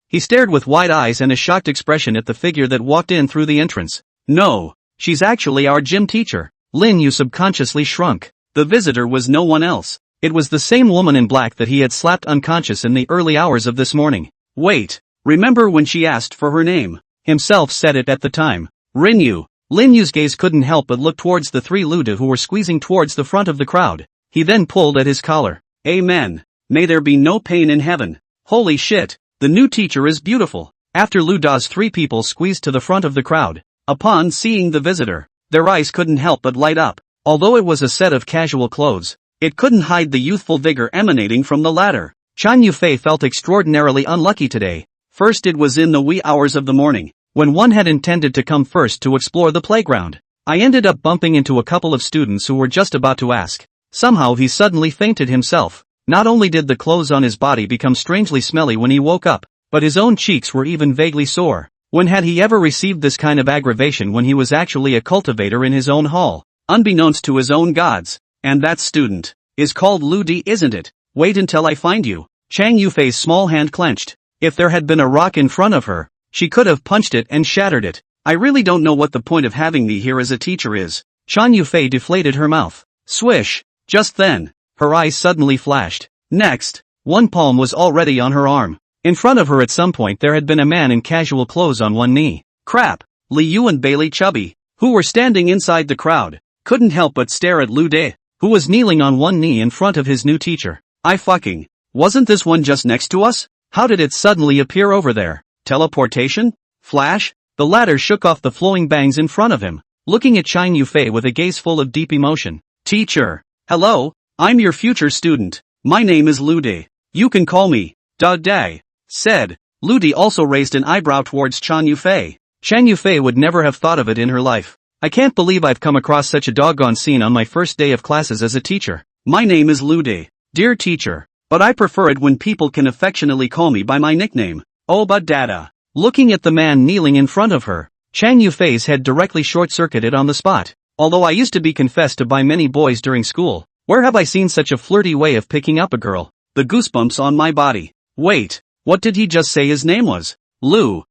He stared with wide eyes and a shocked expression at the figure that walked in through the entrance. No, she's actually our gym teacher. Lin Yu subconsciously shrunk. The visitor was no one else. It was the same woman in black that he had slapped unconscious in the early hours of this morning. Wait, remember when she asked for her name? Himself said it at the time. Rinyu. Lin Yu's gaze couldn't help but look towards the three Luda who were squeezing towards the front of the crowd. He then pulled at his collar. Amen. May there be no pain in heaven. Holy shit, the new teacher is beautiful. After Luda's three people squeezed to the front of the crowd, upon seeing the visitor, their eyes couldn't help but light up. Although it was a set of casual clothes, it couldn't hide the youthful vigor emanating from the latter. Chan Yufei felt extraordinarily unlucky today. First, it was in the wee hours of the morning, when one had intended to come first to explore the playground. I ended up bumping into a couple of students who were just about to ask. Somehow he suddenly fainted himself. Not only did the clothes on his body become strangely smelly when he woke up, but his own cheeks were even vaguely sore. When had he ever received this kind of aggravation when he was actually a cultivator in his own hall, unbeknownst to his own gods? And that student is called Lu Di, isn't it? Wait until I find you. Chang Yufei's small hand clenched. If there had been a rock in front of her, she could have punched it and shattered it. I really don't know what the point of having me here as a teacher is. Chang Yufei deflated her mouth. Swish! Just then, her eyes suddenly flashed. Next, one palm was already on her arm. In front of her at some point there had been a man in casual clothes on one knee. Crap! Li Yu and Bailey Chubby, who were standing inside the crowd, couldn't help but stare at Lu De, who was kneeling on one knee in front of his new teacher. Wasn't this one just next to us? How did it suddenly appear over there? Teleportation? Flash? The latter shook off the flowing bangs in front of him, looking at Chang Yufei with a gaze full of deep emotion. Teacher. Hello, I'm your future student. My name is Lu De. You can call me Da Day. Said. Lu De also raised an eyebrow towards Chang Yufei. Chang Yufei would never have thought of it in her life. I can't believe I've come across such a doggone scene on my first day of classes as a teacher. My name is Lu De. Dear teacher. But I prefer it when people can affectionately call me by my nickname. Oh but Dada. Looking at the man kneeling in front of her, Chang Yufei's head directly short-circuited on the spot. Although I used to be confessed to by many boys during school, where have I seen such a flirty way of picking up a girl? The goosebumps on my body. Wait, what did he just say his name was? Lu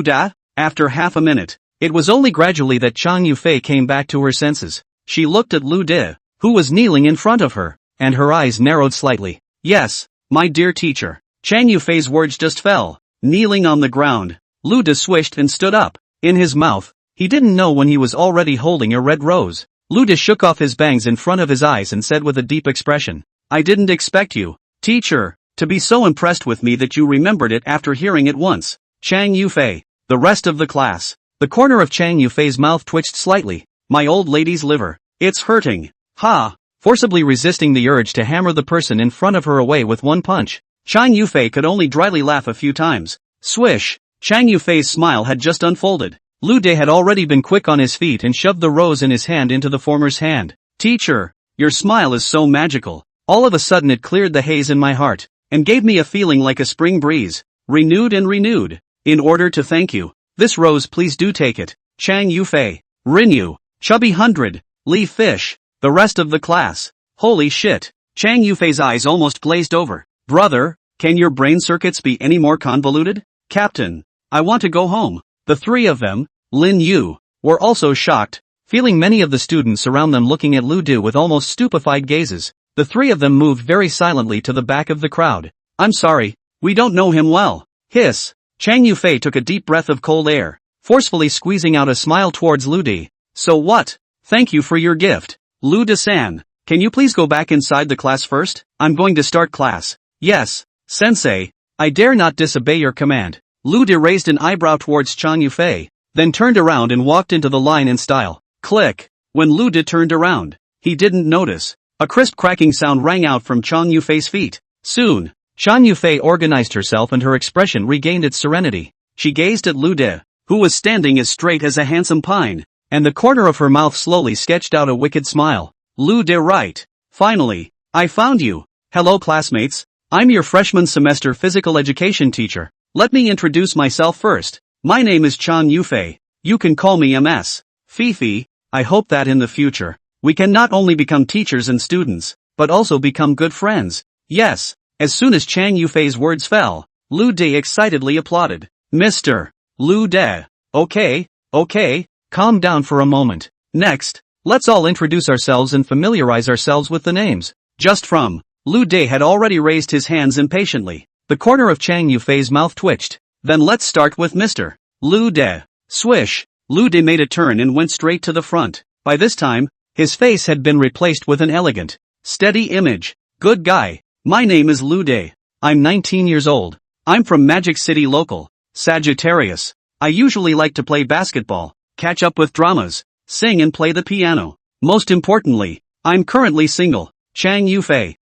Da? After half a minute, it was only gradually that Chang Yufei came back to her senses. She looked at Lu De, who was kneeling in front of her, and her eyes narrowed slightly. Yes, my dear teacher. Chang Yufei's words just fell. Kneeling on the ground, Lu De swished and stood up. In his mouth, he didn't know when he was already holding a red rose. Lu De shook off his bangs in front of his eyes and said with a deep expression, I didn't expect you, teacher, to be so impressed with me that you remembered it after hearing it once. Chang Yufei. The rest of the class. The corner of Chang Yufei's mouth twitched slightly. My old lady's liver. It's hurting. Ha! Forcibly resisting the urge to hammer the person in front of her away with one punch, Chang Yufei could only dryly laugh a few times. Swish! Chang Yufei's smile had just unfolded. Lu De had already been quick on his feet and shoved the rose in his hand into the former's hand. Teacher, your smile is so magical. All of a sudden it cleared the haze in my heart, and gave me a feeling like a spring breeze, renewed and renewed. In order to thank you, this rose please do take it. Chang Yufei. Rinyu. Chubby 100. Lee Fish. The rest of the class. Holy shit. Chang Yufei's eyes almost glazed over. Brother, can your brain circuits be any more convoluted? Captain, I want to go home. The three of them, Lin Yu, were also shocked, feeling many of the students around them looking at Lu De with almost stupefied gazes. The three of them moved very silently to the back of the crowd. I'm sorry, we don't know him well. Hiss. Chang Yufei took a deep breath of cold air, forcefully squeezing out a smile towards Lu De. So what? Thank you for your gift. Lu De-san, can you please go back inside the class first? I'm going to start class. Yes, sensei. I dare not disobey your command. Lu De raised an eyebrow towards Chang Yufei, then turned around and walked into the line in style. Click. When Lu De turned around, he didn't notice. A crisp cracking sound rang out from Chang Yufei's feet. Soon, Chang Yufei organized herself and her expression regained its serenity. She gazed at Lu De, who was standing as straight as a handsome pine, and the corner of her mouth slowly sketched out a wicked smile. Lu De, right. Finally, I found you. Hello classmates, I'm your freshman semester physical education teacher. Let me introduce myself first. My name is Chang Yufei. You can call me MS. Fifi. I hope that in the future, we can not only become teachers and students, but also become good friends. Yes. As soon as Chang Yufei's words fell, Lu De excitedly applauded. Mr. Lu De. Okay, calm down for a moment. Next, let's all introduce ourselves and familiarize ourselves with the names. Just from. Lu De had already raised his hands impatiently. The corner of Chang Yufei's mouth twitched. Then let's start with Mr. Lu De. Swish. Lu De made a turn and went straight to the front. By this time, his face had been replaced with an elegant, steady image. Good guy. My name is Lu De. I'm 19 years old. I'm from Magic City local, Sagittarius. I usually like to play basketball, catch up with dramas, sing and play the piano. Most importantly, I'm currently single. Chang Yufei.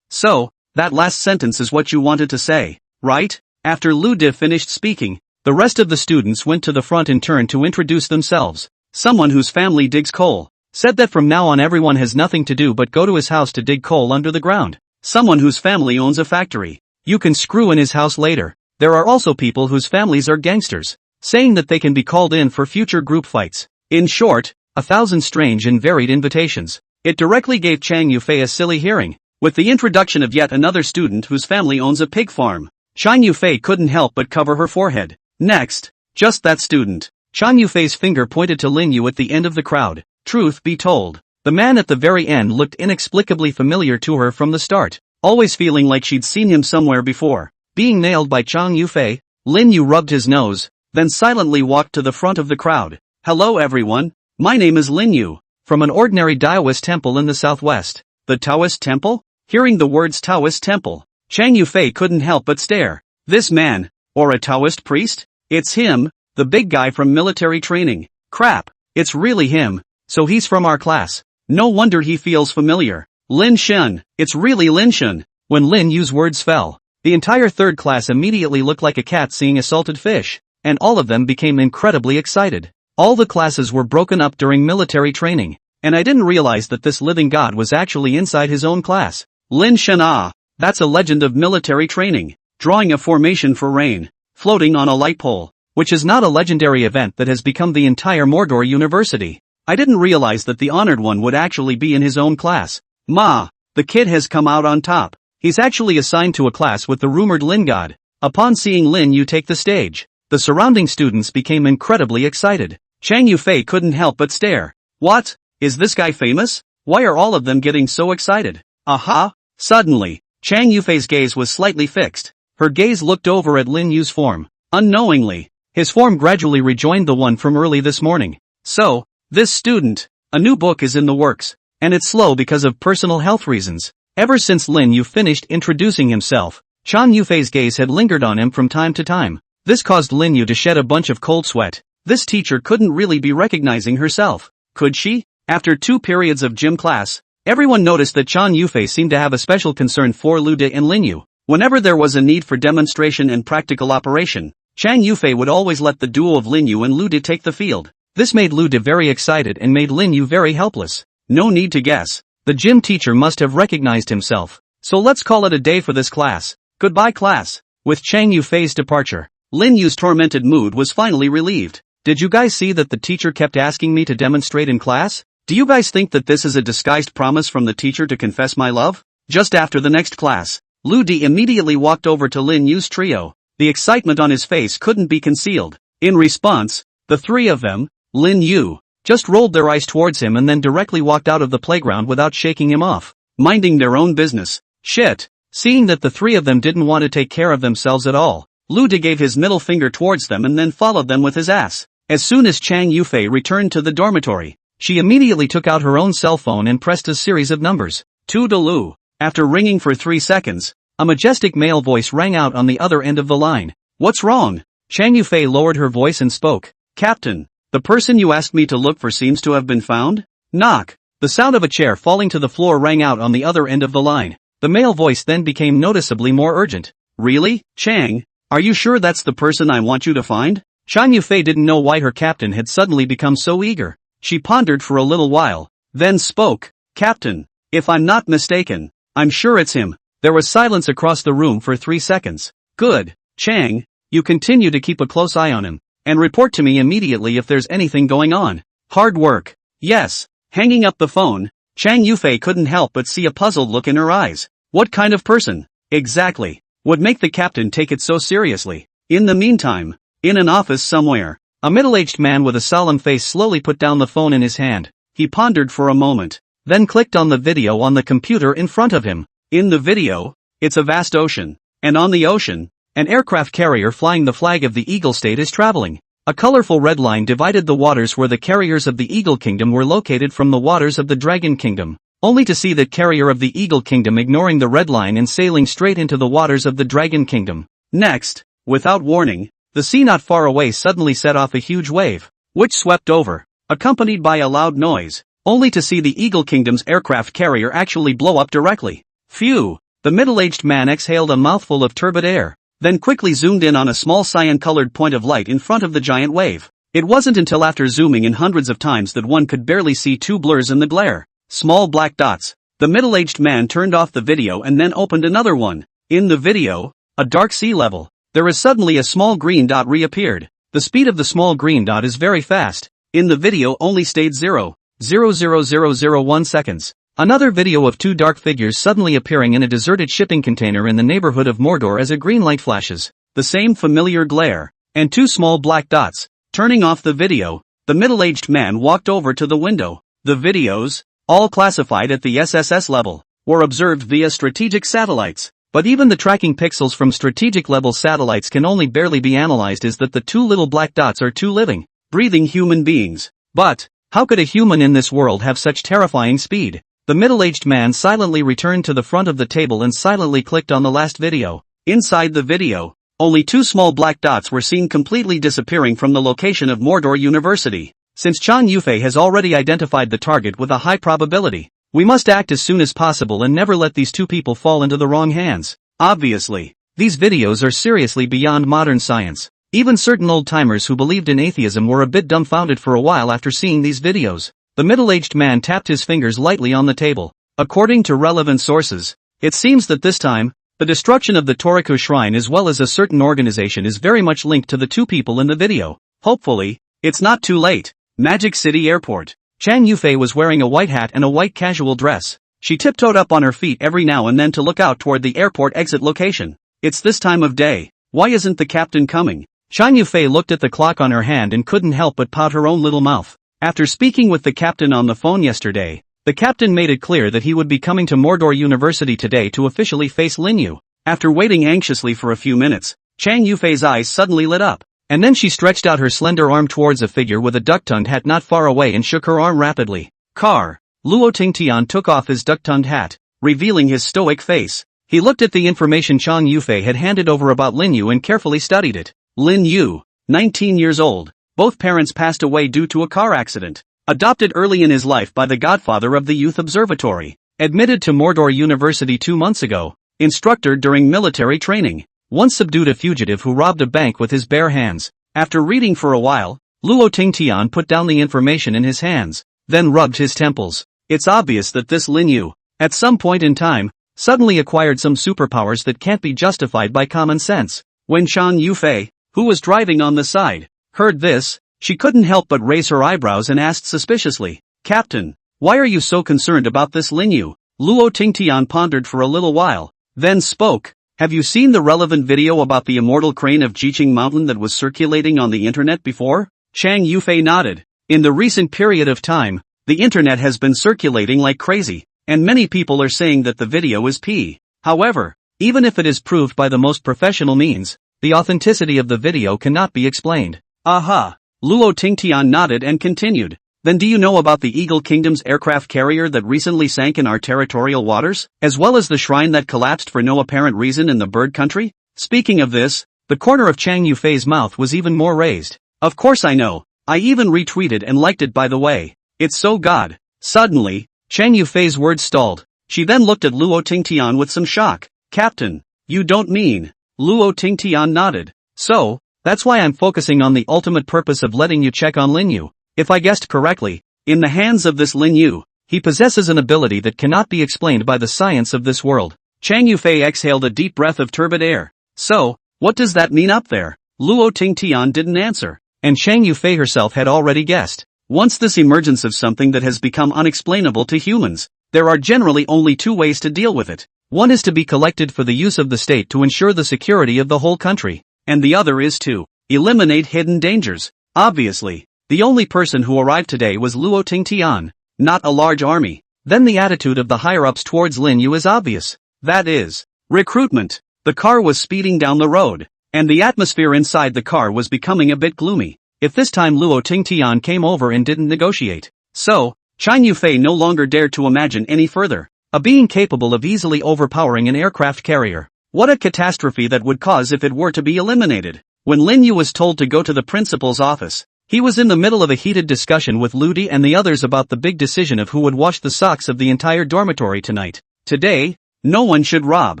So, that last sentence is what you wanted to say, right? After Lu De finished speaking, the rest of the students went to the front in turn to introduce themselves. Someone whose family digs coal said that from now on everyone has nothing to do but go to his house to dig coal under the ground. someone whose family owns a factory. You can screw in his house later. There are also people whose families are gangsters, saying that they can be called in for future group fights. In short, 1,000 strange and varied invitations. It directly gave Chang Yufei a silly hearing, with the introduction of yet another student whose family owns a pig farm. Chang Yufei couldn't help but cover her forehead. Next, just that student. Chang Yufei's finger pointed to Lin Yu at the end of the crowd. Truth be told, the man at the very end looked inexplicably familiar to her from the start, always feeling like she'd seen him somewhere before. Being nailed by Chang Yufei, Lin Yu rubbed his nose, then silently walked to the front of the crowd. Hello everyone, my name is Lin Yu, from an ordinary Taoist temple in the southwest. The Taoist temple? Hearing the words Taoist temple, Chang Yufei couldn't help but stare. This man, or a Taoist priest? It's him, the big guy from military training. Crap, it's really him, so he's from our class. No wonder he feels familiar. Lin Shun, it's really Lin Shun. When Lin Yu's words fell, the entire third class immediately looked like a cat seeing a salted fish, and all of them became incredibly excited. All the classes were broken up during military training, and I didn't realize that this living god was actually inside his own class. Lin Shun, that's a legend of military training, drawing a formation for rain, floating on a light pole, which is not a legendary event that has become the entire Mordor University. I didn't realize that the honored one would actually be in his own class. The kid has come out on top. He's actually assigned to a class with the rumored Lin god. Upon seeing Lin Yu take the stage, the surrounding students became incredibly excited. Chang Yufei couldn't help but stare. What? Is this guy famous? Why are all of them getting so excited? Aha! Suddenly, Chang Yufei's gaze was slightly fixed. Her gaze looked over at Lin Yu's form. Unknowingly, his form gradually rejoined the one from early this morning. So, this student, a new book is in the works, and it's slow because of personal health reasons. Ever since Lin Yu finished introducing himself, Chang Yufei's gaze had lingered on him from time to time. This caused Lin Yu to shed a bunch of cold sweat. This teacher couldn't really be recognizing herself, could she? After 2 periods of gym class, everyone noticed that Chang Yufei seemed to have a special concern for Lu De and Lin Yu. Whenever there was a need for demonstration and practical operation, Chang Yufei would always let the duo of Lin Yu and Lu De take the field. This made Lu De very excited and made Lin Yu very helpless. No need to guess. The gym teacher must have recognized himself. So let's call it a day for this class. Goodbye class. With Chang Yufei's departure, Lin Yu's tormented mood was finally relieved. Did you guys see that the teacher kept asking me to demonstrate in class? Do you guys think that this is a disguised promise from the teacher to confess my love? Just after the next class, Lu De immediately walked over to Lin Yu's trio. The excitement on his face couldn't be concealed. In response, the three of them, Lin Yu, just rolled their eyes towards him and then directly walked out of the playground without shaking him off, minding their own business. Shit. Seeing that the three of them didn't want to take care of themselves at all, Lu De gave his middle finger towards them and then followed them with his ass. As soon as Chang Yufei returned to the dormitory, she immediately took out her own cell phone and pressed a series of numbers. Toodaloo. After ringing for 3 seconds, a majestic male voice rang out on the other end of the line. What's wrong? Chang Yufei lowered her voice and spoke. Captain, the person you asked me to look for seems to have been found? Knock. The sound of a chair falling to the floor rang out on the other end of the line. The male voice then became noticeably more urgent. Really, Chang? Are you sure that's the person I want you to find? Chang Yufei didn't know why her captain had suddenly become so eager. She pondered for a little while, then spoke. Captain, if I'm not mistaken, I'm sure it's him. There was silence across the room for 3 seconds. Good, Chang, you continue to keep a close eye on him, and report to me immediately if there's anything going on. Hard work. Yes. Hanging up the phone, Chang Yufei couldn't help but see a puzzled look in her eyes. What kind of person, exactly, would make the captain take it so seriously? In the meantime, in an office somewhere, a middle-aged man with a solemn face slowly put down the phone in his hand. He pondered for a moment, then clicked on the video on the computer in front of him. In the video, it's a vast ocean, and on the ocean, an aircraft carrier flying the flag of the Eagle State is traveling. A colorful red line divided the waters where the carriers of the Eagle Kingdom were located from the waters of the Dragon Kingdom, only to see the carrier of the Eagle Kingdom ignoring the red line and sailing straight into the waters of the Dragon Kingdom. Next, without warning, the sea not far away suddenly set off a huge wave, which swept over, accompanied by a loud noise, only to see the Eagle Kingdom's aircraft carrier actually blow up directly. Phew! The middle-aged man exhaled a mouthful of turbid air, then quickly zoomed in on a small cyan-colored point of light in front of the giant wave. It wasn't until after zooming in hundreds of times that one could barely see 2 blurs in the glare. Small black dots. The middle-aged man turned off the video and then opened another one. In the video, a dark sea level. There is suddenly a small green dot reappeared. The speed of the small green dot is very fast. In the video only stayed 0.00001 seconds. Another video of two dark figures suddenly appearing in a deserted shipping container in the neighborhood of Mordor as a green light flashes. The same familiar glare. And two small black dots. Turning off the video, the middle-aged man walked over to the window. The videos, all classified at the SSS level, were observed via strategic satellites. But even the tracking pixels from strategic level satellites can only barely be analyzed as that the two little black dots are two living, breathing human beings. But, how could a human in this world have such terrifying speed? The middle-aged man silently returned to the front of the table and silently clicked on the last video. Inside the video, only two small black dots were seen completely disappearing from the location of Mordor University. Since Chan Yufei has already identified the target with a high probability, we must act as soon as possible and never let these two people fall into the wrong hands. Obviously, these videos are seriously beyond modern science. Even certain old-timers who believed in atheism were a bit dumbfounded for a while after seeing these videos. The middle-aged man tapped his fingers lightly on the table. According to relevant sources, it seems that this time, the destruction of the Toriku Shrine as well as a certain organization is very much linked to the two people in the video. Hopefully, it's not too late. Magic City Airport. Chang Yufei was wearing a white hat and a white casual dress. She tiptoed up on her feet every now and then to look out toward the airport exit location. It's this time of day. Why isn't the captain coming? Chang Yufei looked at the clock on her hand and couldn't help but pout her own little mouth. After speaking with the captain on the phone yesterday, the captain made it clear that he would be coming to Mordor University today to officially face Lin Yu. After waiting anxiously for a few minutes, Chang Yufei's eyes suddenly lit up. And then she stretched out her slender arm towards a figure with a duck-tongued hat not far away and shook her arm rapidly. Luo Tingtian took off his duck-tongued hat, revealing his stoic face. He looked at the information Chang Yufei had handed over about Lin Yu and carefully studied it. Lin Yu, 19 years old. Both parents passed away due to a car accident. Adopted early in his life by the godfather of the Youth Observatory. Admitted to Mordor University 2 months ago. Instructor during military training. Once subdued a fugitive who robbed a bank with his bare hands. After reading for a while, Luo Tingtian put down the information in his hands, then rubbed his temples. It's obvious that this Lin Yu, at some point in time, suddenly acquired some superpowers that can't be justified by common sense. When Chang Yufei, who was driving on the side, heard this, she couldn't help but raise her eyebrows and asked suspiciously, Captain, why are you so concerned about this Lin Yu? Luo Tingtian pondered for a little while, then spoke. Have you seen the relevant video about the immortal crane of Jiqing Mountain that was circulating on the internet before? Chang Yufei nodded. In the recent period of time, the internet has been circulating like crazy, and many people are saying that the video is P. However, even if it is proved by the most professional means, the authenticity of the video cannot be explained. Aha! Luo Tingtian nodded and continued. Then do you know about the Eagle Kingdom's aircraft carrier that recently sank in our territorial waters, as well as the shrine that collapsed for no apparent reason in the bird country? Speaking of this, the corner of Chang Yufei's mouth was even more raised. Of course I know. I even retweeted and liked it by the way. It's so god. Suddenly, Chang Yufei's words stalled. She then looked at Luo Tingtian with some shock. Captain, you don't mean? Luo Tingtian nodded. So, that's why I'm focusing on the ultimate purpose of letting you check on Lin Yu. If I guessed correctly, in the hands of this Lin Yu, he possesses an ability that cannot be explained by the science of this world. Chang Yufei exhaled a deep breath of turbid air. So, what does that mean up there? Luo Tingtian didn't answer, and Chang Yufei herself had already guessed. Once this emergence of something that has become unexplainable to humans, there are generally only two ways to deal with it. One is to be collected for the use of the state to ensure the security of the whole country, and the other is to eliminate hidden dangers. Obviously, the only person who arrived today was Luo Tingtian, not a large army. Then the attitude of the higher-ups towards Lin Yu is obvious. That is, recruitment. The car was speeding down the road, and the atmosphere inside the car was becoming a bit gloomy. If this time Luo Tingtian came over and didn't negotiate. So, Chang Yufei no longer dared to imagine any further. A being capable of easily overpowering an aircraft carrier. What a catastrophe that would cause if it were to be eliminated. When Lin Yu was told to go to the principal's office, he was in the middle of a heated discussion with Ludi and the others about the big decision of who would wash the socks of the entire dormitory tonight. Today, no one should rob.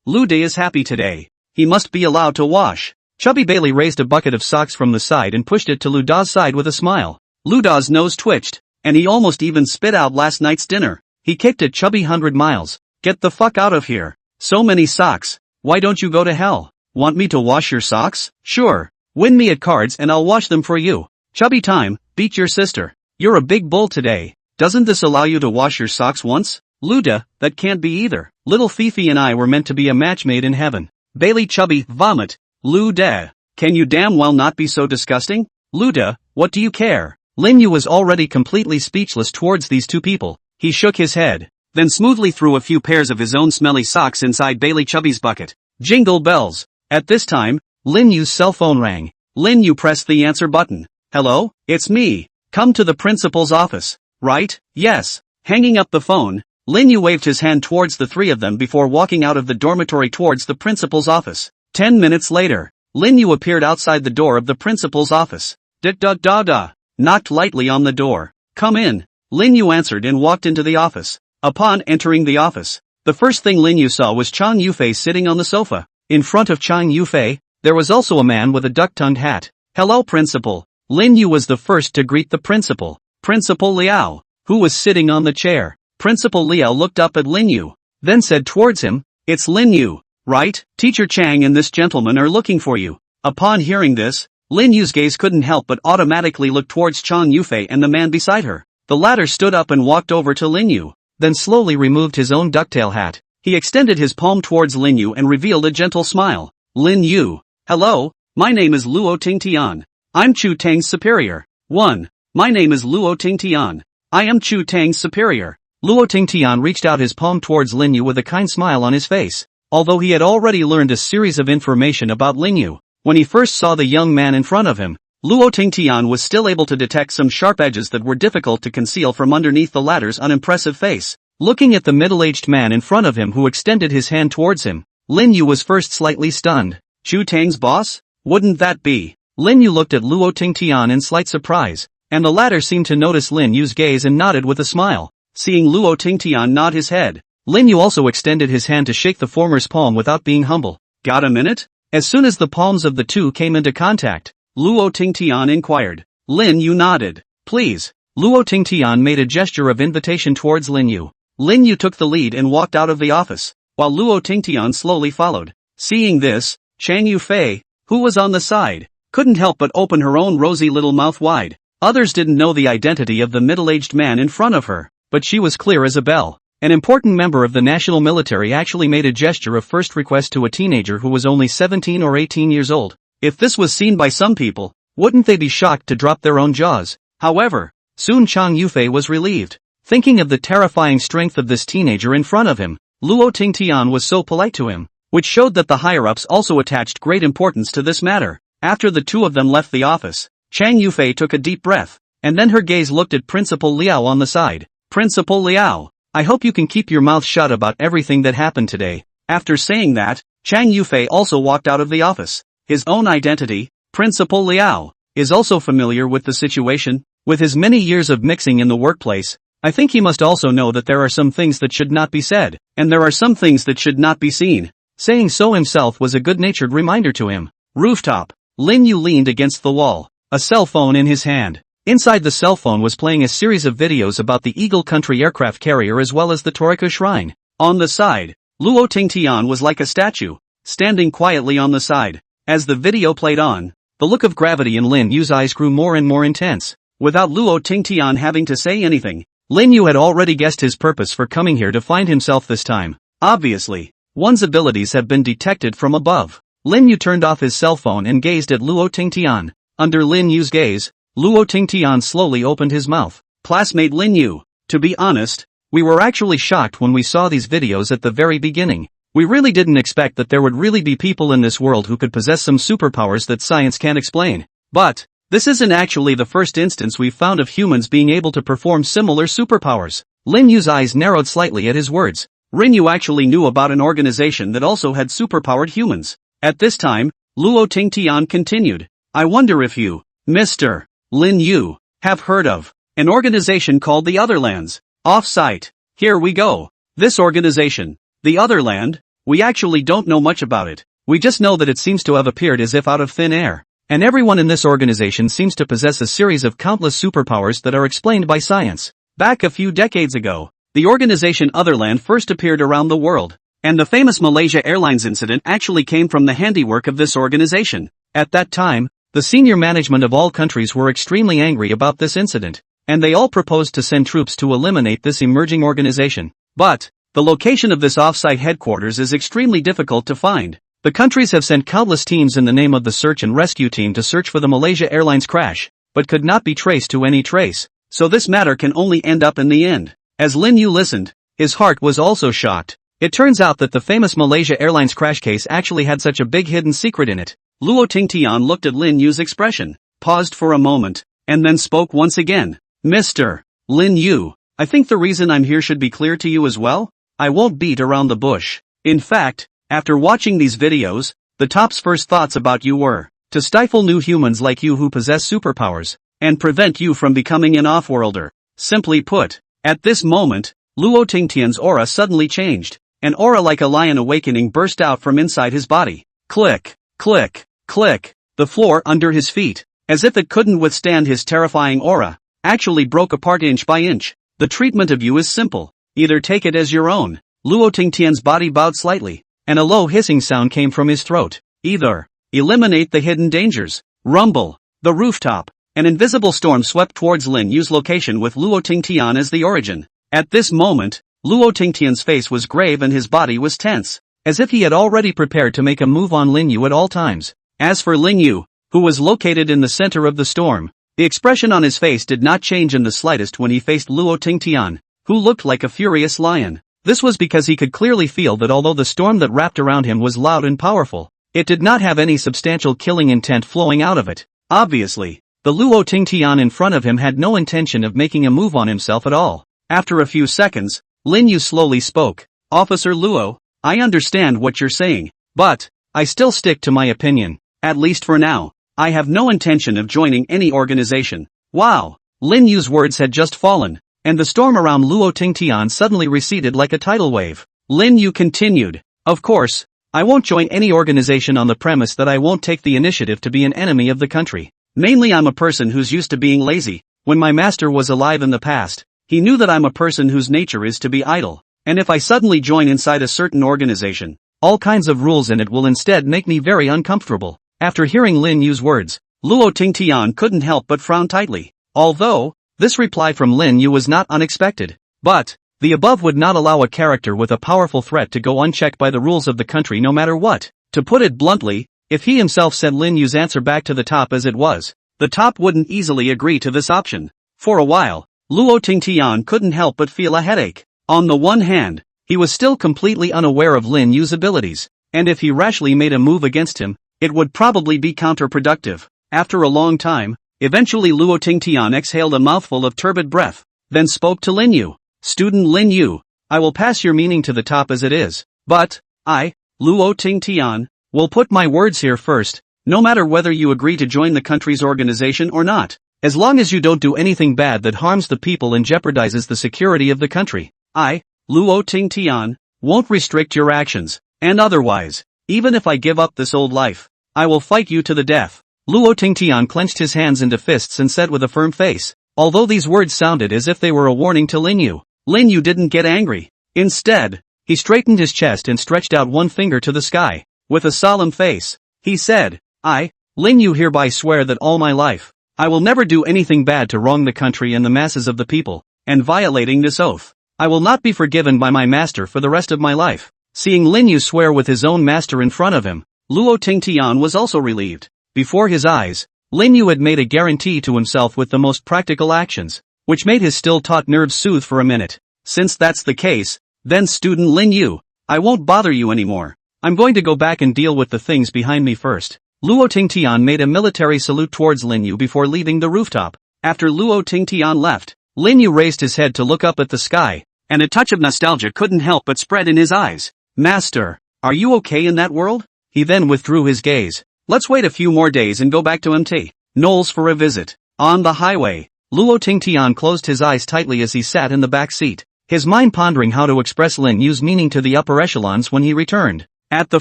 Ludi is happy today. He must be allowed to wash. Chubby Bailey raised a bucket of socks from the side and pushed it to Luda's side with a smile. Luda's nose twitched, and he almost even spit out last night's dinner. He kicked it chubby 100 miles. Get the fuck out of here. So many socks. Why don't you go to hell? Want me to wash your socks? Sure. Win me at cards and I'll wash them for you. Chubby time, beat your sister. You're a big bull today. Doesn't this allow you to wash your socks once? Luda, that can't be either. Little Fifi and I were meant to be a match made in heaven. Bailey chubby, vomit. Luda. Can you damn well not be so disgusting? Luda, what do you care? Lin Yu was already completely speechless towards these two people. He shook his head, then smoothly threw a few pairs of his own smelly socks inside Bailey Chubby's bucket. Jingle bells. At this time, Lin Yu's cell phone rang. Lin Yu pressed the answer button. Hello, it's me. Come to the principal's office. Right? Yes. Hanging up the phone, Lin Yu waved his hand towards the three of them before walking out of the dormitory towards the principal's office. 10 minutes later, Lin Yu appeared outside the door of the principal's office. Da-da-da-da. Knocked lightly on the door. Come in. Lin Yu answered and walked into the office. Upon entering the office, the first thing Lin Yu saw was Chang Yufei sitting on the sofa. In front of Chang Yufei, there was also a man with a duck-tongued hat. Hello, principal. Lin Yu was the first to greet the principal. Principal Liao, who was sitting on the chair. Principal Liao looked up at Lin Yu, then said towards him, It's Lin Yu, right? Teacher Chang and this gentleman are looking for you. Upon hearing this, Lin Yu's gaze couldn't help but automatically look towards Chang Yufei and the man beside her. The latter stood up and walked over to Lin Yu, then slowly removed his own ducktail hat. He extended his palm towards Lin Yu and revealed a gentle smile. Lin Yu. Hello, my name is Luo Tingtian. I'm Chu Tang's superior. 1. My name is Luo Tingtian. I am Chu Tang's superior. Luo Tingtian reached out his palm towards Lin Yu with a kind smile on his face. Although he had already learned a series of information about Lin Yu, when he first saw the young man in front of him, Luo Tingtian was still able to detect some sharp edges that were difficult to conceal from underneath the latter's unimpressive face. Looking at the middle-aged man in front of him who extended his hand towards him, Lin Yu was first slightly stunned. Chu Tang's boss? Wouldn't that be? Lin Yu looked at Luo Tingtian in slight surprise, and the latter seemed to notice Lin Yu's gaze and nodded with a smile. Seeing Luo Tingtian nod his head, Lin Yu also extended his hand to shake the former's palm without being humble. Got a minute? As soon as the palms of the two came into contact, Luo Tingtian inquired. Lin Yu nodded. Please. Luo Tingtian made a gesture of invitation towards Lin Yu. Lin Yu took the lead and walked out of the office, while Luo Tingtian slowly followed. Seeing this, Chang Yufei, who was on the side, couldn't help but open her own rosy little mouth wide. Others didn't know the identity of the middle-aged man in front of her, but she was clear as a bell. An important member of the national military actually made a gesture of first request to a teenager who was only 17 or 18 years old. If this was seen by some people, wouldn't they be shocked to drop their own jaws? However, soon Chang Yufei was relieved. Thinking of the terrifying strength of this teenager in front of him, Luo Tingtian was so polite to him, which showed that the higher-ups also attached great importance to this matter. After the two of them left the office, Chang Yufei took a deep breath, and then her gaze looked at Principal Liao on the side. Principal Liao, I hope you can keep your mouth shut about everything that happened today. After saying that, Chang Yufei also walked out of the office. His own identity, Principal Liao, is also familiar with the situation. With his many years of mixing in the workplace, I think he must also know that there are some things that should not be said, and there are some things that should not be seen. Saying so himself was a good-natured reminder to him. Rooftop. Lin Yu leaned against the wall, a cell phone in his hand. Inside the cell phone was playing a series of videos about the Eagle Country aircraft carrier as well as the Torika Shrine. On the side, Luo Tingtian was like a statue, standing quietly on the side. As the video played on, the look of gravity in Lin Yu's eyes grew more and more intense. Without Luo Tingtian having to say anything, Lin Yu had already guessed his purpose for coming here to find himself this time. Obviously, one's abilities have been detected from above. Lin Yu turned off his cell phone and gazed at Luo Tingtian. Under Lin Yu's gaze, Luo Tingtian slowly opened his mouth. Classmate Lin Yu, to be honest, we were actually shocked when we saw these videos at the very beginning. We really didn't expect that there would really be people in this world who could possess some superpowers that science can't explain. But, this isn't actually the first instance we've found of humans being able to perform similar superpowers. Lin Yu's eyes narrowed slightly at his words. Lin Yu actually knew about an organization that also had superpowered humans. At this time, Luo Tingtian continued. I wonder if you, Mr. Lin Yu, have heard of an organization called the Otherlands. Off-site. Here we go. This organization, the Otherland, we actually don't know much about it. We just know that it seems to have appeared as if out of thin air. And everyone in this organization seems to possess a series of countless superpowers that are explained by science. Back a few decades ago, the organization Otherland first appeared around the world, and the famous Malaysia Airlines incident actually came from the handiwork of this organization. At that time, the senior management of all countries were extremely angry about this incident, and they all proposed to send troops to eliminate this emerging organization. But, the location of this off-site headquarters is extremely difficult to find. The countries have sent countless teams in the name of the search and rescue team to search for the Malaysia Airlines crash, but could not be traced to any trace. So this matter can only end up in the end. As Lin Yu listened, his heart was also shocked. It turns out that the famous Malaysia Airlines crash case actually had such a big hidden secret in it. Luo Tingtian looked at Lin Yu's expression, paused for a moment, and then spoke once again. Mr. Lin Yu, I think the reason I'm here should be clear to you as well. I won't beat around the bush. In fact, after watching these videos, the top's first thoughts about you were to stifle new humans like you who possess superpowers, and prevent you from becoming an off-worlder. Simply put, at this moment, Luo Tingtian's aura suddenly changed. An aura like a lion awakening burst out from inside his body. Click, click, click. The floor under his feet, as if it couldn't withstand his terrifying aura, actually broke apart inch by inch. The treatment of you is simple. Either take it as your own. Luo Tingtian's body bowed slightly, and a low hissing sound came from his throat. Either eliminate the hidden dangers. Rumble. The rooftop. An invisible storm swept towards Lin Yu's location with Luo Tingtian as the origin. At this moment, Luo Tingtian's face was grave and his body was tense, as if he had already prepared to make a move on Lin Yu at all times. As for Lin Yu, who was located in the center of the storm, the expression on his face did not change in the slightest when he faced Luo Tingtian, who looked like a furious lion. This was because he could clearly feel that although the storm that wrapped around him was loud and powerful, it did not have any substantial killing intent flowing out of it. Obviously, the Luo Tingtian in front of him had no intention of making a move on himself at all. After a few seconds, Lin Yu slowly spoke. Officer Luo, I understand what you're saying, but I still stick to my opinion. At least for now, I have no intention of joining any organization. Wow! Lin Yu's words had just fallen, and the storm around Luo Tingtian suddenly receded like a tidal wave. Lin Yu continued. Of course, I won't join any organization on the premise that I won't take the initiative to be an enemy of the country. Mainly I'm a person who's used to being lazy. When my master was alive in the past, he knew that I'm a person whose nature is to be idle, and if I suddenly join inside a certain organization, all kinds of rules in it will instead make me very uncomfortable. After hearing Lin Yu's words, Luo Tingtian couldn't help but frown tightly. Although, this reply from Lin Yu was not unexpected. But, the above would not allow a character with a powerful threat to go unchecked by the rules of the country no matter what. To put it bluntly, if he himself sent Lin Yu's answer back to the top as it was, the top wouldn't easily agree to this option. For a while, Luo Tingtian couldn't help but feel a headache. On the one hand, he was still completely unaware of Lin Yu's abilities, and if he rashly made a move against him, it would probably be counterproductive. After a long time, eventually Luo Tingtian exhaled a mouthful of turbid breath, then spoke to Lin Yu. Student Lin Yu, I will pass your meaning to the top as it is, but, I, Luo Tingtian, will put my words here first, no matter whether you agree to join the country's organization or not. As long as you don't do anything bad that harms the people and jeopardizes the security of the country, I, Luo Tingtian, won't restrict your actions, and otherwise, even if I give up this old life, I will fight you to the death. Luo Tingtian clenched his hands into fists and said with a firm face. Although these words sounded as if they were a warning to Lin Yu, Lin Yu didn't get angry. Instead, he straightened his chest and stretched out one finger to the sky. With a solemn face, he said, I, Lin Yu hereby swear that all my life, I will never do anything bad to wrong the country and the masses of the people, and violating this oath, I will not be forgiven by my master for the rest of my life. Seeing Lin Yu swear with his own master in front of him, Luo Tingtian was also relieved. Before his eyes, Lin Yu had made a guarantee to himself with the most practical actions, which made his still-taut nerves soothe for a minute. Since that's the case, then student Lin Yu, I won't bother you anymore. I'm going to go back and deal with the things behind me first. Luo Tingtian made a military salute towards Lin Yu before leaving the rooftop. After Luo Tingtian left, Lin Yu raised his head to look up at the sky, and a touch of nostalgia couldn't help but spread in his eyes. Master, are you okay in that world? He then withdrew his gaze. Let's wait a few more days and go back to MT Knowles for a visit. On the highway, Luo Tingtian closed his eyes tightly as he sat in the back seat, his mind pondering how to express Lin Yu's meaning to the upper echelons when he returned. At the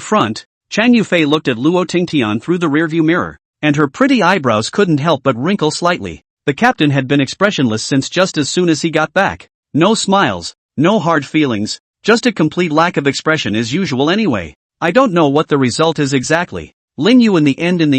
front, Chang Yufei looked at Luo Tingtian through the rearview mirror, and her pretty eyebrows couldn't help but wrinkle slightly. The captain had been expressionless since just as soon as he got back. No smiles, No hard feelings, just a complete lack of expression as usual anyway. I don't know what the result is exactly. Ling Yu in the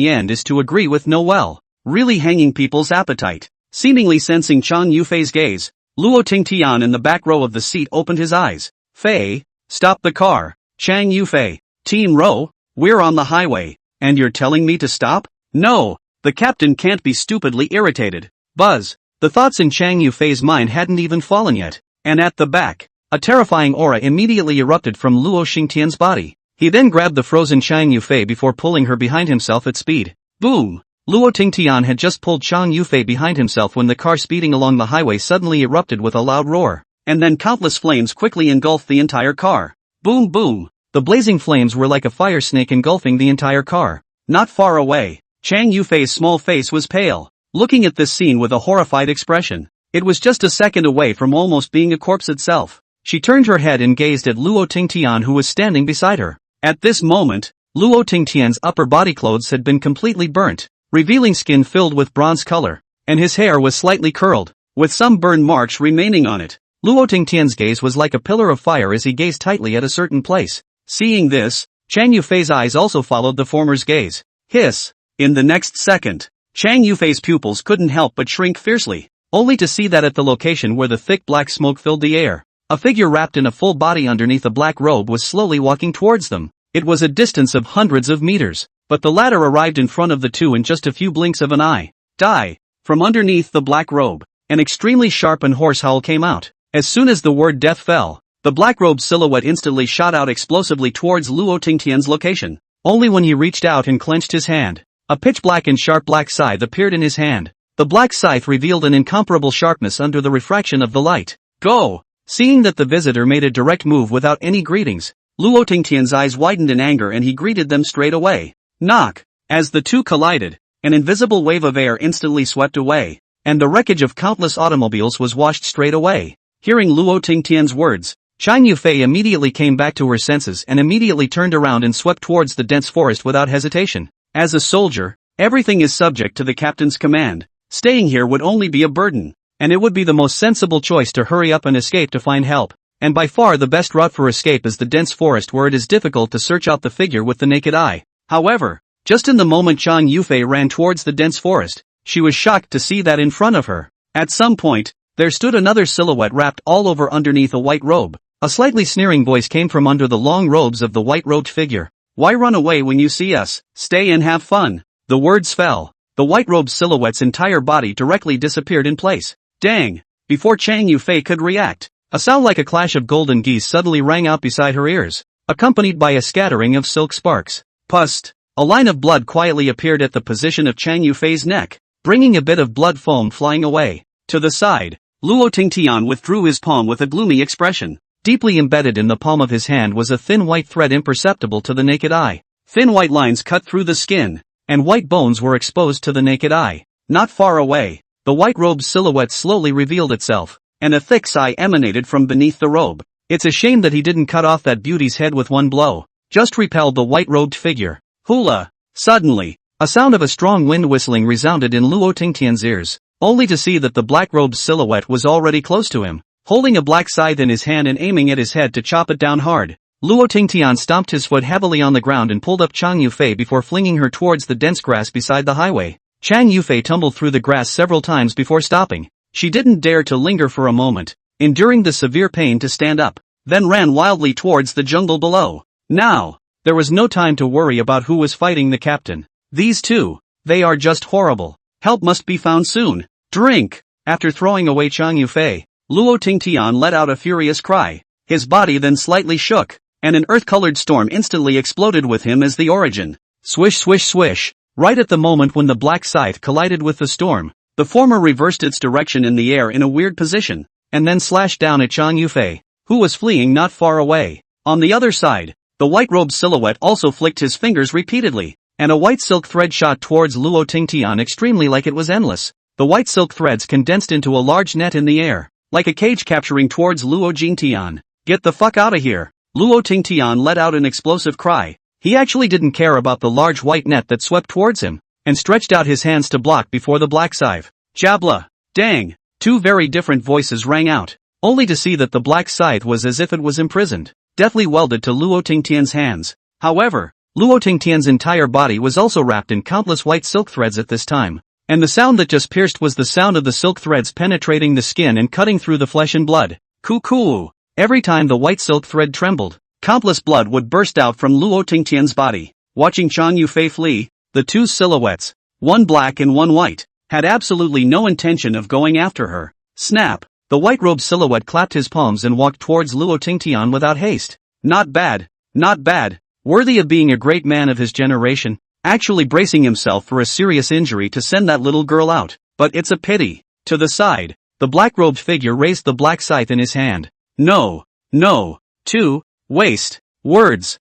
end is to agree with Noel, really hanging people's appetite. Seemingly sensing Chang Yufei's gaze, Luo Tingtian in the back row of the seat opened his eyes. Fei, stop the car. Chang Yufei, Team Row, we're on the highway, and you're telling me to stop? No, the captain can't be stupidly irritated. Buzz, the thoughts in Chang Yufei's mind hadn't even fallen yet, and at the back, a terrifying aura immediately erupted from Luo Xingtian's body. He then grabbed the frozen Chang Yufei before pulling her behind himself at speed. Boom! Luo Tingtian had just pulled Chang Yufei behind himself when the car speeding along the highway suddenly erupted with a loud roar, and then countless flames quickly engulfed the entire car. Boom boom! The blazing flames were like a fire snake engulfing the entire car. Not far away, Chang Yufei's small face was pale, looking at this scene with a horrified expression. It was just a second away from almost being a corpse itself. She turned her head and gazed at Luo Tingtian who was standing beside her. At this moment, Luo Tingtian's upper body clothes had been completely burnt, revealing skin filled with bronze color, and his hair was slightly curled, with some burn marks remaining on it. Luo Tingtian's gaze was like a pillar of fire as he gazed tightly at a certain place. Seeing this, Chang Yufei's eyes also followed the former's gaze. Hiss! In the next second, Chang Yufei's pupils couldn't help but shrink fiercely, only to see that at the location where the thick black smoke filled the air, a figure wrapped in a full body underneath a black robe was slowly walking towards them. It was a distance of hundreds of meters, but the latter arrived in front of the two in just a few blinks of an eye. Die! From underneath the black robe, an extremely sharp and hoarse howl came out. As soon as the word death fell, the black robe silhouette instantly shot out explosively towards Luo Tingtian's location. Only when he reached out and clenched his hand, a pitch black and sharp black scythe appeared in his hand. The black scythe revealed an incomparable sharpness under the refraction of the light. Go! Seeing that the visitor made a direct move without any greetings, Luo Tingtian's eyes widened in anger and he greeted them straight away. Knock! As the two collided, an invisible wave of air instantly swept away, and the wreckage of countless automobiles was washed straight away. Hearing Luo Tingtian's words, Chang Yufei immediately came back to her senses and immediately turned around and swept towards the dense forest without hesitation. As a soldier, everything is subject to the captain's command. Staying here would only be a burden, and it would be the most sensible choice to hurry up and escape to find help. And by far the best route for escape is the dense forest where it is difficult to search out the figure with the naked eye. However, just in the moment Chang Yufei ran towards the dense forest, she was shocked to see that in front of her, at some point, there stood another silhouette wrapped all over underneath a white robe. A slightly sneering voice came from under the long robes of the white-robed figure. Why run away when you see us? Stay and have fun. The words fell. The white-robed silhouette's entire body directly disappeared in place. Dang! Before Chang Yufei could react, a sound like a clash of golden geese suddenly rang out beside her ears, accompanied by a scattering of silk sparks. Pust! A line of blood quietly appeared at the position of Chang Yufei's neck, bringing a bit of blood foam flying away. To the side, Luo Tingtian withdrew his palm with a gloomy expression. Deeply embedded in the palm of his hand was a thin white thread imperceptible to the naked eye. Thin white lines cut through the skin, and white bones were exposed to the naked eye. Not far away, the white robe's silhouette slowly revealed itself, and a thick sigh emanated from beneath the robe. It's a shame that he didn't cut off that beauty's head with one blow. Just repelled the white-robed figure. Hula! Suddenly, a sound of a strong wind whistling resounded in Luo Tingtian's ears, only to see that the black-robed silhouette was already close to him, holding a black scythe in his hand and aiming at his head to chop it down hard. Luo Tingtian stomped his foot heavily on the ground and pulled up Chang Yufei before flinging her towards the dense grass beside the highway. Chang Yufei tumbled through the grass several times before stopping. She didn't dare to linger for a moment, enduring the severe pain to stand up, then ran wildly towards the jungle below. Now, there was no time to worry about who was fighting the captain. These two, they are just horrible. Help must be found soon. Drink! After throwing away Chang Yufei, Luo Tingtian let out a furious cry. His body then slightly shook, and an earth-colored storm instantly exploded with him as the origin. Swish swish swish! Right at the moment when the black scythe collided with the storm, the former reversed its direction in the air in a weird position, and then slashed down at Chang Yufei, who was fleeing not far away. On the other side, the white-robed silhouette also flicked his fingers repeatedly, and a white silk thread shot towards Luo Tingtian extremely like it was endless. The white silk threads condensed into a large net in the air, like a cage capturing towards Luo Jingtian. Get the fuck out of here! Luo Tingtian let out an explosive cry. He actually didn't care about the large white net that swept towards him, and stretched out his hands to block before the black scythe. Jabla! Dang! Two very different voices rang out. only to see that the black scythe was as if it was imprisoned, deathly welded to Luo Tingtian's hands. However, Luo Tingtian's entire body was also wrapped in countless white silk threads at this time, and the sound that just pierced was the sound of the silk threads penetrating the skin and cutting through the flesh and blood. Coo-coo! Every time the white silk thread trembled, countless blood would burst out from Luo Tingtian's body. Watching Chang Yufei flee, the two silhouettes, one black and one white, had absolutely no intention of going after her. Snap! The white-robed silhouette clapped his palms and walked towards Luo Tingtian without haste. Not bad, not bad, worthy of being a great man of his generation, actually bracing himself for a serious injury to send that little girl out. But it's a pity. To the side, the black-robed figure raised the black scythe in his hand. No, no, to, waste, words,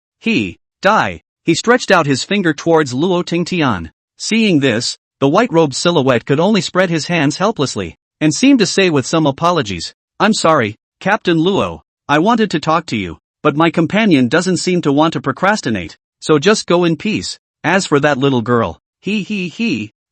die. He stretched out his finger towards Luo Tingtian. Seeing this, the white-robed silhouette could only spread his hands helplessly, and seemed to say with some apologies, "I'm sorry, Captain Luo, I wanted to talk to you, but my companion doesn't seem to want to procrastinate, so just go in peace. As for that little girl,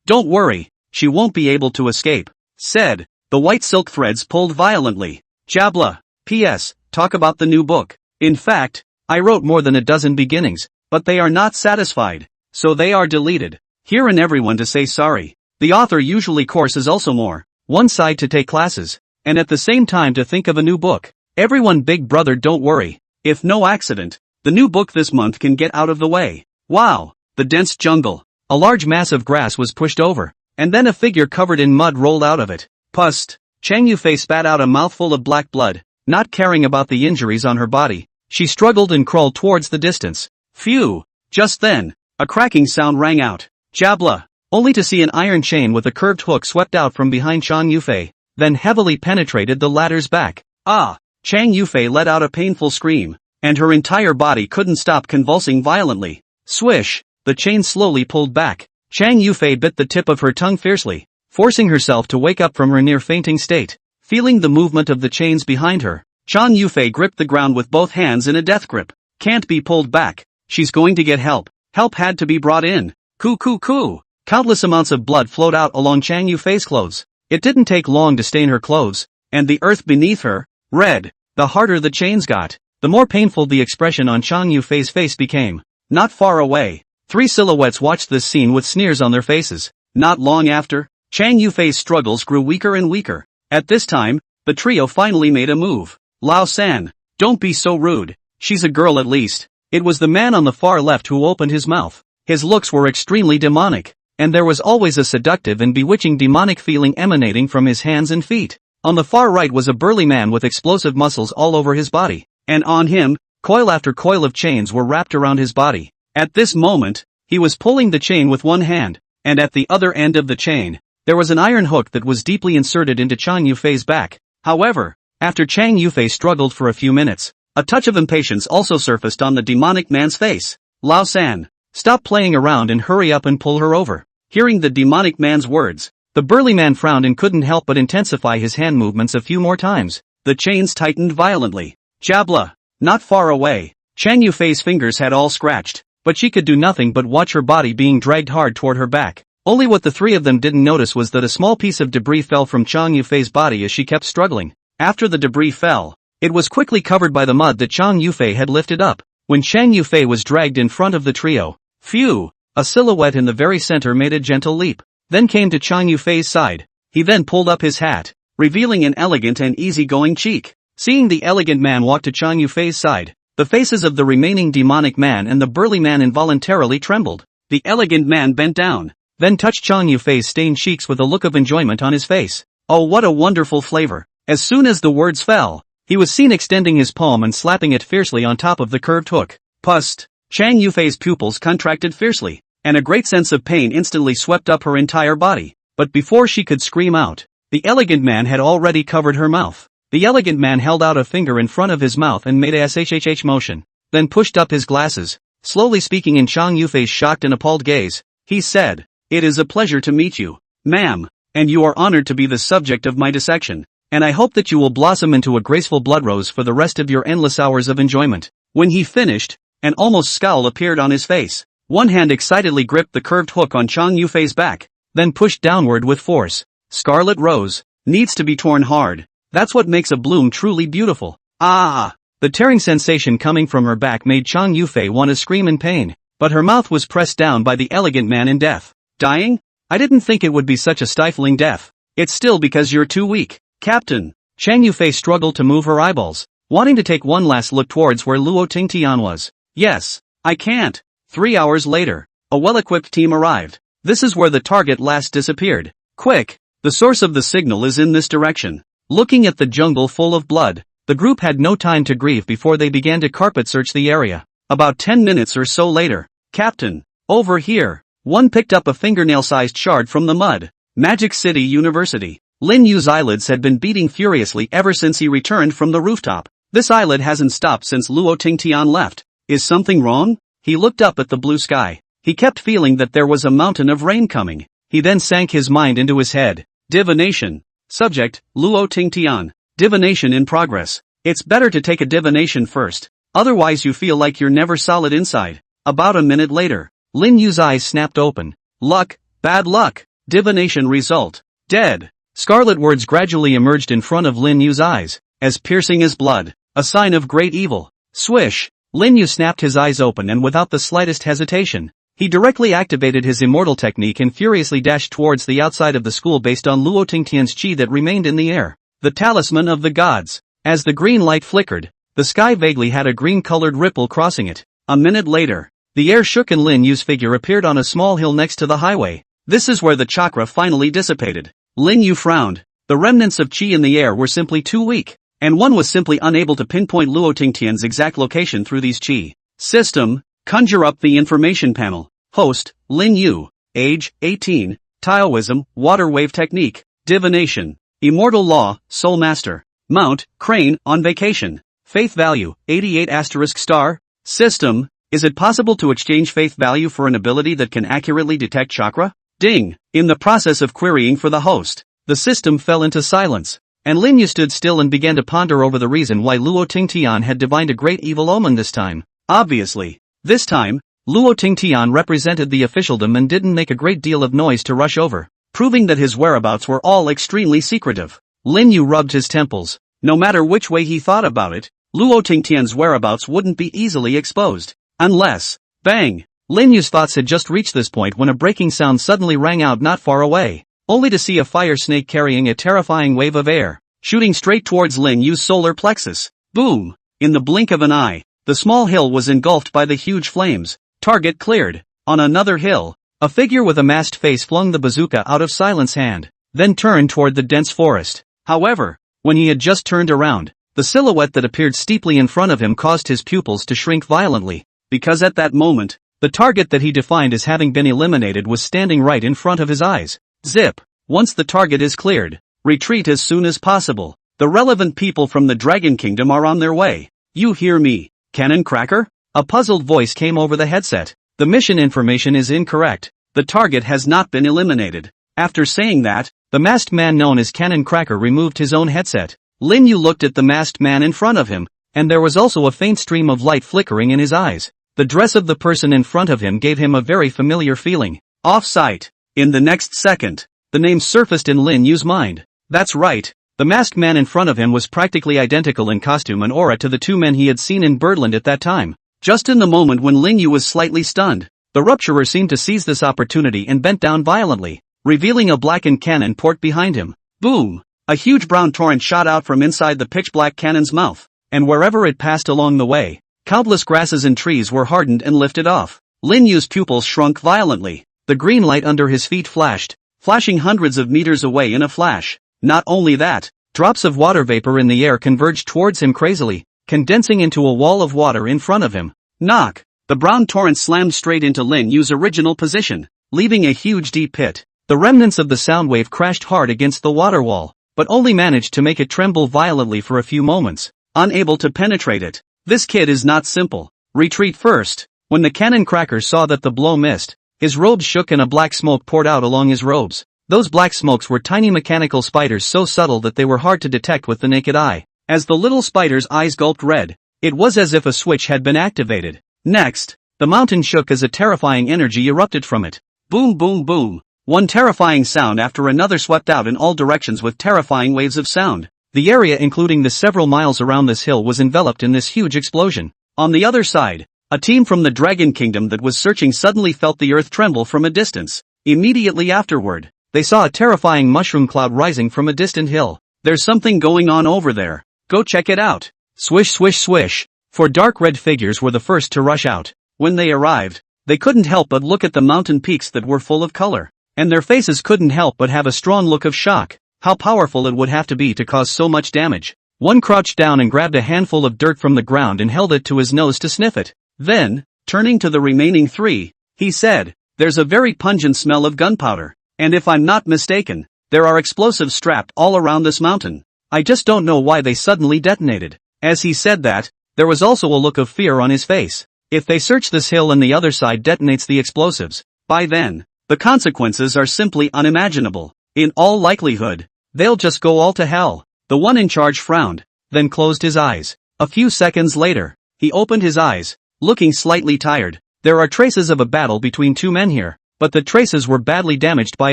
don't worry, she won't be able to escape," said. The white silk threads pulled violently. Jabla. P.S. Talk about the new book. In fact, I wrote more than a dozen beginnings, but they are not satisfied, so they are deleted. Here and everyone to say sorry. The author usually courses also more. One side to take classes, and at the same time to think of a new book. Everyone big brother don't worry. If no accident, the new book this month can get out of the way. Wow! The dense jungle. A large mass of grass was pushed over, and then a figure covered in mud rolled out of it. Pust! Chang Yufei spat out a mouthful of black blood, not caring about the injuries on her body. She struggled and crawled towards the distance. Phew! Just then, a cracking sound rang out. Jabla! Only to see an iron chain with a curved hook swept out from behind Chang Yufei, then heavily penetrated the latter's back. Ah! Chang Yufei let out a painful scream, and her entire body couldn't stop convulsing violently. Swish! The chain slowly pulled back. Chang Yufei bit the tip of her tongue fiercely, forcing herself to wake up from her near-fainting state. Feeling the movement of the chains behind her, Chang Yufei gripped the ground with both hands in a death grip. Can't be pulled back. She's going to get help. Help had to be brought in. Coo. Countless amounts of blood flowed out along Chang Yufei's clothes. It didn't take long to stain her clothes, and the earth beneath her, red. The harder the chains got, the more painful the expression on Chang Yufei's face became. Not far away, three silhouettes watched this scene with sneers on their faces. Not long after, Chang Yufei's struggles grew weaker and weaker. At this time, the trio finally made a move. Lao San, don't be so rude. She's a girl at least. It was the man on the far left who opened his mouth. His looks were extremely demonic, and there was always a seductive and bewitching demonic feeling emanating from his hands and feet. On the far right was a burly man with explosive muscles all over his body, and on him, coil after coil of chains were wrapped around his body. At this moment, he was pulling the chain with one hand, and at the other end of the chain, there was an iron hook that was deeply inserted into Chang Yufei's back. However, after Chang Yufei struggled for a few minutes, a touch of impatience also surfaced on the demonic man's face. Lao San, stop playing around and hurry up and pull her over. Hearing the demonic man's words, the burly man frowned and couldn't help but intensify his hand movements a few more times. The chains tightened violently. Jabla! Not far away, Chang Yufei's fingers had all scratched, but she could do nothing but watch her body being dragged hard toward her back. Only what the three of them didn't notice was that a small piece of debris fell from Chang Yufei's body as she kept struggling. After the debris fell, it was quickly covered by the mud that Chang Yufei had lifted up. When Chang Yufei was dragged in front of the trio, phew! A silhouette in the very center made a gentle leap, then came to Chang Yufei's side. He then pulled up his hat, revealing an elegant and easygoing cheek. Seeing the elegant man walk to Chang Yufei's side, the faces of the remaining demonic man and the burly man involuntarily trembled. The elegant man bent down, then touched Chang Yufei's stained cheeks with a look of enjoyment on his face. Oh, what a wonderful flavor! As soon as the words fell, he was seen extending his palm and slapping it fiercely on top of the curved hook. Pust! Chang Yufei's pupils contracted fiercely, and a great sense of pain instantly swept up her entire body. But before she could scream out, the elegant man had already covered her mouth. The elegant man held out a finger in front of his mouth and made a shhh motion, then pushed up his glasses, slowly speaking in Chang Yufei's shocked and appalled gaze. He said, "It is a pleasure to meet you, ma'am, and you are honored to be the subject of my dissection, and I hope that you will blossom into a graceful bloodrose for the rest of your endless hours of enjoyment." When he finished, an almost scowl appeared on his face. One hand excitedly gripped the curved hook on Chang Yufei's back, then pushed downward with force. Scarlet Rose, needs to be torn hard. That's what makes a bloom truly beautiful. Ah! The tearing sensation coming from her back made Chang Yufei want to scream in pain, but her mouth was pressed down by the elegant man in death. Dying? I didn't think it would be such a stifling death. It's still because you're too weak, Captain. Chang Yufei struggled to move her eyeballs, wanting to take one last look towards where Luo Tingtian was. Yes, I can't. 3 hours later, a well-equipped team arrived. This is where the target last disappeared. Quick! The source of the signal is in this direction. Looking at the jungle full of blood, the group had no time to grieve before they began to carpet search the area. About 10 minutes or so later, Captain, over here. One picked up a fingernail-sized shard from the mud. Magic City University. Lin Yu's eyelids had been beating furiously ever since he returned from the rooftop. This eyelid hasn't stopped since Luo Tingtian left. Is something wrong? He looked up at the blue sky. He kept feeling that there was a mountain of rain coming. He then sank his mind into his head. Divination. Subject, Luo Tingtian. Divination in progress. It's better to take a divination first. Otherwise you feel like you're never solid inside. About a minute later, Lin Yu's eyes snapped open. Luck, bad luck. Divination result. Dead. Scarlet words gradually emerged in front of Lin Yu's eyes, as piercing as blood. A sign of great evil. Swish. Lin Yu snapped his eyes open and without the slightest hesitation, he directly activated his immortal technique and furiously dashed towards the outside of the school based on Luo Tingtian's chi that remained in the air. The talisman of the gods. As the green light flickered, the sky vaguely had a green-colored ripple crossing it. A minute later, the air shook and Lin Yu's figure appeared on a small hill next to the highway. This is where the chakra finally dissipated. Lin Yu frowned. The remnants of chi in the air were simply too weak, and one was simply unable to pinpoint Luo Tingtian's exact location through these chi. System, conjure up the information panel. Host, Lin Yu. Age, 18. Taoism, water wave technique. Divination. Immortal law, soul master. Mount, crane, on vacation. Faith value, 88 star. System, is it possible to exchange faith value for an ability that can accurately detect chakra? Ding! In the process of querying for the host, the system fell into silence, and Lin Yu stood still and began to ponder over the reason why Luo Tingtian had divined a great evil omen this time. Obviously, this time, Luo Tingtian represented the officialdom and didn't make a great deal of noise to rush over, proving that his whereabouts were all extremely secretive. Lin Yu rubbed his temples. No matter which way he thought about it, Luo Tingtian's whereabouts wouldn't be easily exposed. Unless, bang! Lin Yu's thoughts had just reached this point when a breaking sound suddenly rang out not far away, only to see a fire snake carrying a terrifying wave of air, shooting straight towards Lin Yu's solar plexus. Boom! In the blink of an eye, the small hill was engulfed by the huge flames. Target cleared. On another hill, a figure with a masked face flung the bazooka out of Silent's hand, then turned toward the dense forest. However, when he had just turned around, the silhouette that appeared steeply in front of him caused his pupils to shrink violently, because at that moment, the target that he defined as having been eliminated was standing right in front of his eyes. Zip! Once the target is cleared, retreat as soon as possible. The relevant people from the Dragon Kingdom are on their way. You hear me, Cannon Cracker? A puzzled voice came over the headset. The mission information is incorrect. The target has not been eliminated. After saying that, the masked man known as Cannon Cracker removed his own headset. Lin Yu looked at the masked man in front of him, and there was also a faint stream of light flickering in his eyes. The dress of the person in front of him gave him a very familiar feeling. Off-sight. In the next second, the name surfaced in Lin Yu's mind. That's right. The masked man in front of him was practically identical in costume and aura to the two men he had seen in Birdland at that time. Just in the moment when Lin Yu was slightly stunned, the rupturer seemed to seize this opportunity and bent down violently, revealing a blackened cannon port behind him. Boom! A huge brown torrent shot out from inside the pitch-black cannon's mouth, and wherever it passed along the way, countless grasses and trees were hardened and lifted off. Lin Yu's pupils shrunk violently. The green light under his feet flashed, flashing hundreds of meters away in a flash. Not only that, drops of water vapor in the air converged towards him crazily, condensing into a wall of water in front of him. Knock! The brown torrent slammed straight into Lin Yu's original position, leaving a huge deep pit. The remnants of the sound wave crashed hard against the water wall, but only managed to make it tremble violently for a few moments, unable to penetrate it. This kid is not simple. Retreat first. When the cannon cracker saw that the blow missed, his robes shook and a black smoke poured out along his robes. Those black smokes were tiny mechanical spiders so subtle that they were hard to detect with the naked eye. As the little spider's eyes gulped red, it was as if a switch had been activated. Next, the mountain shook as a terrifying energy erupted from it. Boom boom boom. One terrifying sound after another swept out in all directions with terrifying waves of sound. The area including the several miles around this hill was enveloped in this huge explosion. On the other side, a team from the Dragon Kingdom that was searching suddenly felt the earth tremble from a distance. Immediately afterward, they saw a terrifying mushroom cloud rising from a distant hill. There's something going on over there. Go check it out. Swish swish swish. 4 dark red figures were the first to rush out. When they arrived, they couldn't help but look at the mountain peaks that were full of color. And their faces couldn't help but have a strong look of shock. How powerful it would have to be to cause so much damage. One crouched down and grabbed a handful of dirt from the ground and held it to his nose to sniff it. Then, turning to the remaining 3, he said, "There's a very pungent smell of gunpowder. And if I'm not mistaken, there are explosives strapped all around this mountain. I just don't know why they suddenly detonated." As he said that, there was also a look of fear on his face. If they search this hill and the other side detonates the explosives, by then, the consequences are simply unimaginable. In all likelihood, they'll just go all to hell. The one in charge frowned, then closed his eyes. A few seconds later, he opened his eyes, looking slightly tired. There are traces of a battle between 2 men here, but the traces were badly damaged by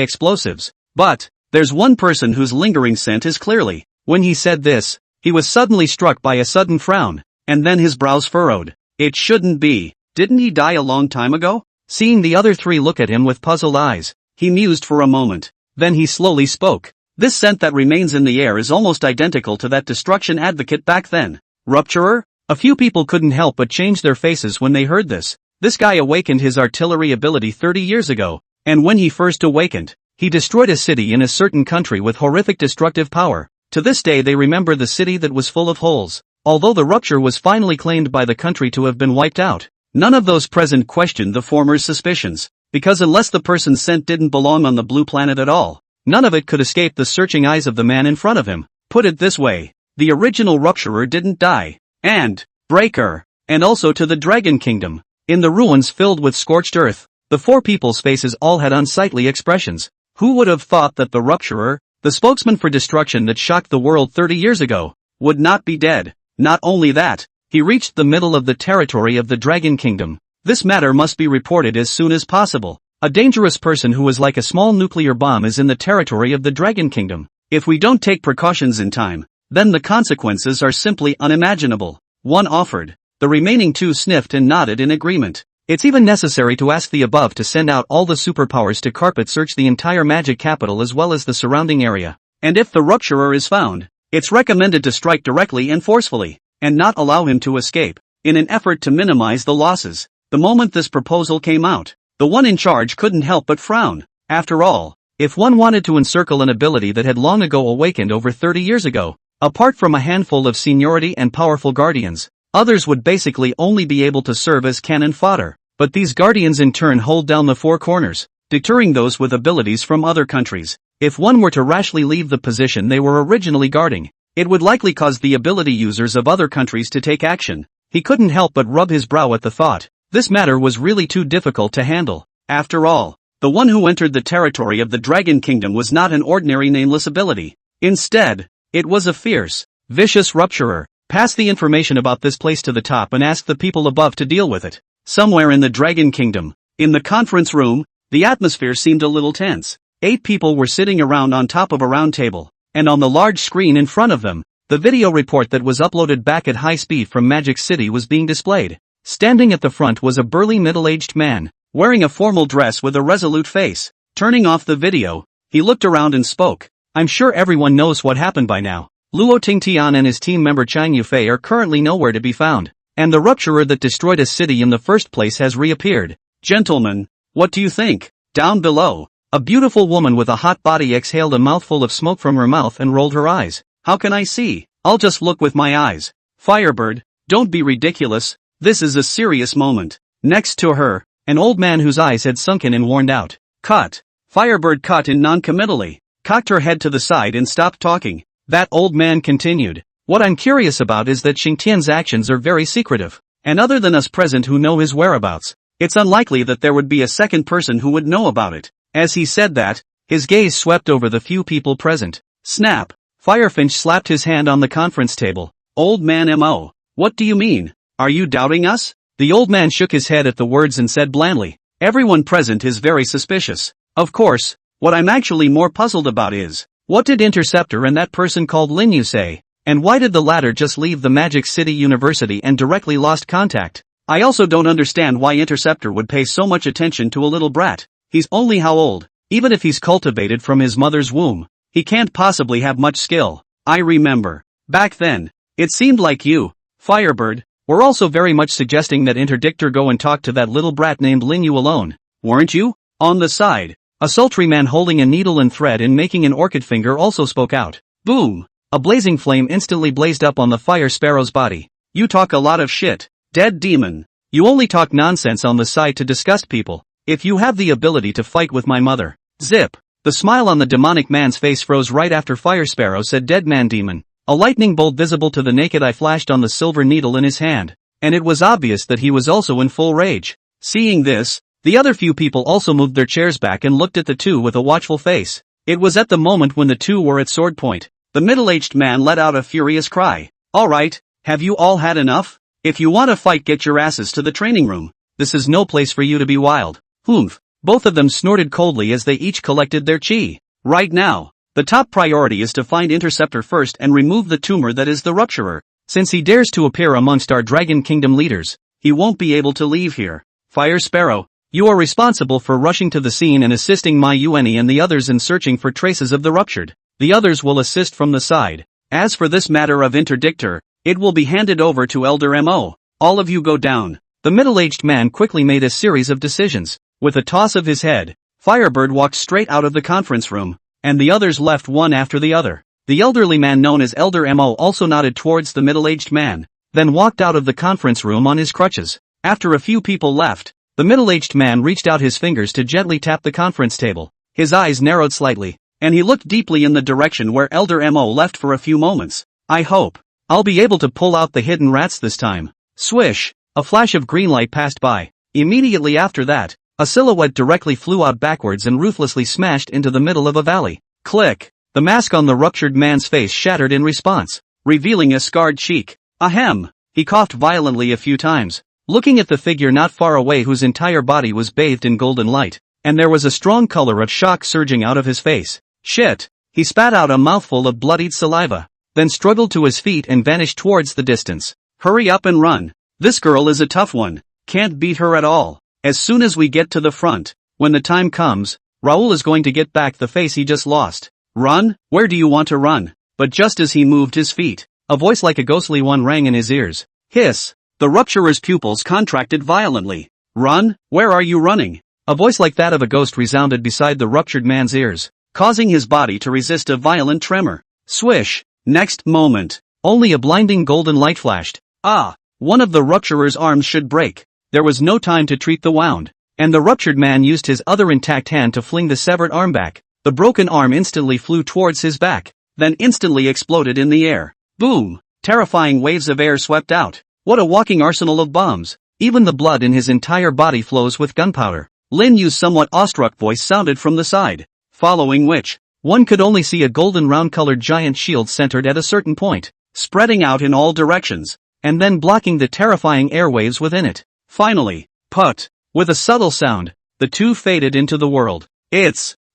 explosives. But, there's one person whose lingering scent is clearly. When he said this, he was suddenly struck by a sudden frown, and then his brows furrowed. It shouldn't be. Didn't he die a long time ago? Seeing the other 3 look at him with puzzled eyes, he mused for a moment. Then he slowly spoke. "This scent that remains in the air is almost identical to that destruction advocate back then." Rupturer? A few people couldn't help but change their faces when they heard this. This guy awakened his artillery ability 30 years ago, and when he first awakened, he destroyed a city in a certain country with horrific destructive power. To this day they remember the city that was full of holes. Although the rupture was finally claimed by the country to have been wiped out, none of those present questioned the former's suspicions, because unless the person's scent didn't belong on the blue planet at all, none of it could escape the searching eyes of the man in front of him. Put it this way, the original rupturer didn't die. And, breaker, and also to the Dragon Kingdom. In the ruins filled with scorched earth, the 4 people's faces all had unsightly expressions. Who would have thought that the rupturer, the spokesman for destruction that shocked the world 30 years ago, would not be dead? Not only that, he reached the middle of the territory of the Dragon Kingdom. This matter must be reported as soon as possible. A dangerous person who is like a small nuclear bomb is in the territory of the Dragon Kingdom. If we don't take precautions in time, then the consequences are simply unimaginable. One offered. The remaining 2 sniffed and nodded in agreement. It's even necessary to ask the above to send out all the superpowers to carpet search the entire magic capital as well as the surrounding area. And if the rupturer is found, it's recommended to strike directly and forcefully, and not allow him to escape, in an effort to minimize the losses. The moment this proposal came out, the one in charge couldn't help but frown. After all, if one wanted to encircle an ability that had long ago awakened over 30 years ago, apart from a handful of seniority and powerful guardians, others would basically only be able to serve as cannon fodder. But these guardians in turn hold down the 4 corners, deterring those with abilities from other countries. If one were to rashly leave the position they were originally guarding, it would likely cause the ability users of other countries to take action. He couldn't help but rub his brow at the thought. This matter was really too difficult to handle. After all, the one who entered the territory of the Dragon Kingdom was not an ordinary nameless ability. Instead, it was a fierce, vicious rupturer. Pass the information about this place to the top and ask the people above to deal with it. Somewhere in the Dragon Kingdom, in the conference room, the atmosphere seemed a little tense. 8 people were sitting around on top of a round table, and on the large screen in front of them, the video report that was uploaded back at high speed from Magic City was being displayed. Standing at the front was a burly middle-aged man, wearing a formal dress with a resolute face. Turning off the video, he looked around and spoke. "I'm sure everyone knows what happened by now. Luo Tingtian and his team member Chang Yufei are currently nowhere to be found, and the rupturer that destroyed a city in the first place has reappeared. Gentlemen, what do you think?" Down below, a beautiful woman with a hot body exhaled a mouthful of smoke from her mouth and rolled her eyes. "How can I see? I'll just look with my eyes." "Firebird, don't be ridiculous, this is a serious moment." Next to her, an old man whose eyes had sunken and worn out. "Cut." Firebird cut in non-committally, cocked her head to the side and stopped talking. That old man continued. "What I'm curious about is that Xingtian's actions are very secretive, and other than us present who know his whereabouts, it's unlikely that there would be a second person who would know about it." As he said that, his gaze swept over the few people present. Snap! Firefinch slapped his hand on the conference table. "Old man M.O., what do you mean? Are you doubting us?" The old man shook his head at the words and said blandly, "Everyone present is very suspicious. Of course, what I'm actually more puzzled about is, What did Interceptor and that person called Lin Yu say? And why did the latter just leave the Magic City University and directly lost contact? I also don't understand why Interceptor would pay so much attention to a little brat. He's only how old? Even if he's cultivated from his mother's womb, he can't possibly have much skill. I remember. Back then, it seemed like you, Firebird, were also very much suggesting that Interdictor go and talk to that little brat named Lin Yu alone, weren't you? On the side, a sultry man holding a needle and thread and making an orchid finger also spoke out. Boom! A blazing flame instantly blazed up on the fire sparrow's body. You talk a lot of shit, dead demon. You only talk nonsense on the side to disgust people. If you have the ability to fight with my mother. Zip! The smile on the demonic man's face froze right after Fire Sparrow said dead man demon. A lightning bolt visible to the naked eye flashed on the silver needle in his hand, and it was obvious that he was also in full rage. Seeing this, the other few people also moved their chairs back and looked at the two with a watchful face. It was at the moment when the two were at sword point. The middle-aged man let out a furious cry. Alright, have you all had enough? If you want to fight, get your asses to the training room. This is no place for you to be wild. Humph. Both of them snorted coldly as they each collected their chi. Right now, the top priority is to find Interceptor first and remove the tumor that is the Rupturer. Since he dares to appear amongst our Dragon Kingdom leaders, he won't be able to leave here. Fire Sparrow, you are responsible for rushing to the scene and assisting my Yueni and the others in searching for traces of the ruptured. The others will assist from the side. As for this matter of Interdictor, it will be handed over to Elder Mo. All of you go down. The middle-aged man quickly made a series of decisions. With a toss of his head, Firebird walked straight out of the conference room, and the others left one after the other. The elderly man known as Elder Mo also nodded towards the middle-aged man, then walked out of the conference room on his crutches. After a few people left, the middle-aged man reached out his fingers to gently tap the conference table. His eyes narrowed slightly, and he looked deeply in the direction where Elder Mo left for a few moments. I hope I'll be able to pull out the hidden rats this time. Swish! A flash of green light passed by. Immediately after that, a silhouette directly flew out backwards and ruthlessly smashed into the middle of a valley. Click! The mask on the ruptured man's face shattered in response, revealing a scarred cheek. Ahem! He coughed violently a few times, looking at the figure not far away whose entire body was bathed in golden light, and there was a strong color of shock surging out of his face. Shit! He spat out a mouthful of bloodied saliva, then struggled to his feet and vanished towards the distance. Hurry up and run! This girl is a tough one. Can't beat her at all. As soon as we get to the front, when the time comes, Raoul is going to get back the face he just lost. Run? Where do you want to run? But just as he moved his feet, a voice like a ghostly one rang in his ears. Hiss! The Rupturer's pupils contracted violently. Run? Where are you running? A voice like that of a ghost resounded beside the ruptured man's ears, causing his body to resist a violent tremor. Swish! Next moment, only a blinding golden light flashed. Ah! One of the Rupturer's arms should break. There was no time to treat the wound, and the ruptured man used his other intact hand to fling the severed arm back. The broken arm instantly flew towards his back, then instantly exploded in the air. Boom! Terrifying waves of air swept out. What a walking arsenal of bombs! Even the blood in his entire body flows with gunpowder. Lin Yu's somewhat awestruck voice sounded from the side, following which, one could only see a golden round-colored giant shield centered at a certain point, spreading out in all directions, and then blocking the terrifying airwaves within it. Finally, put! With a subtle sound, the two faded into the world.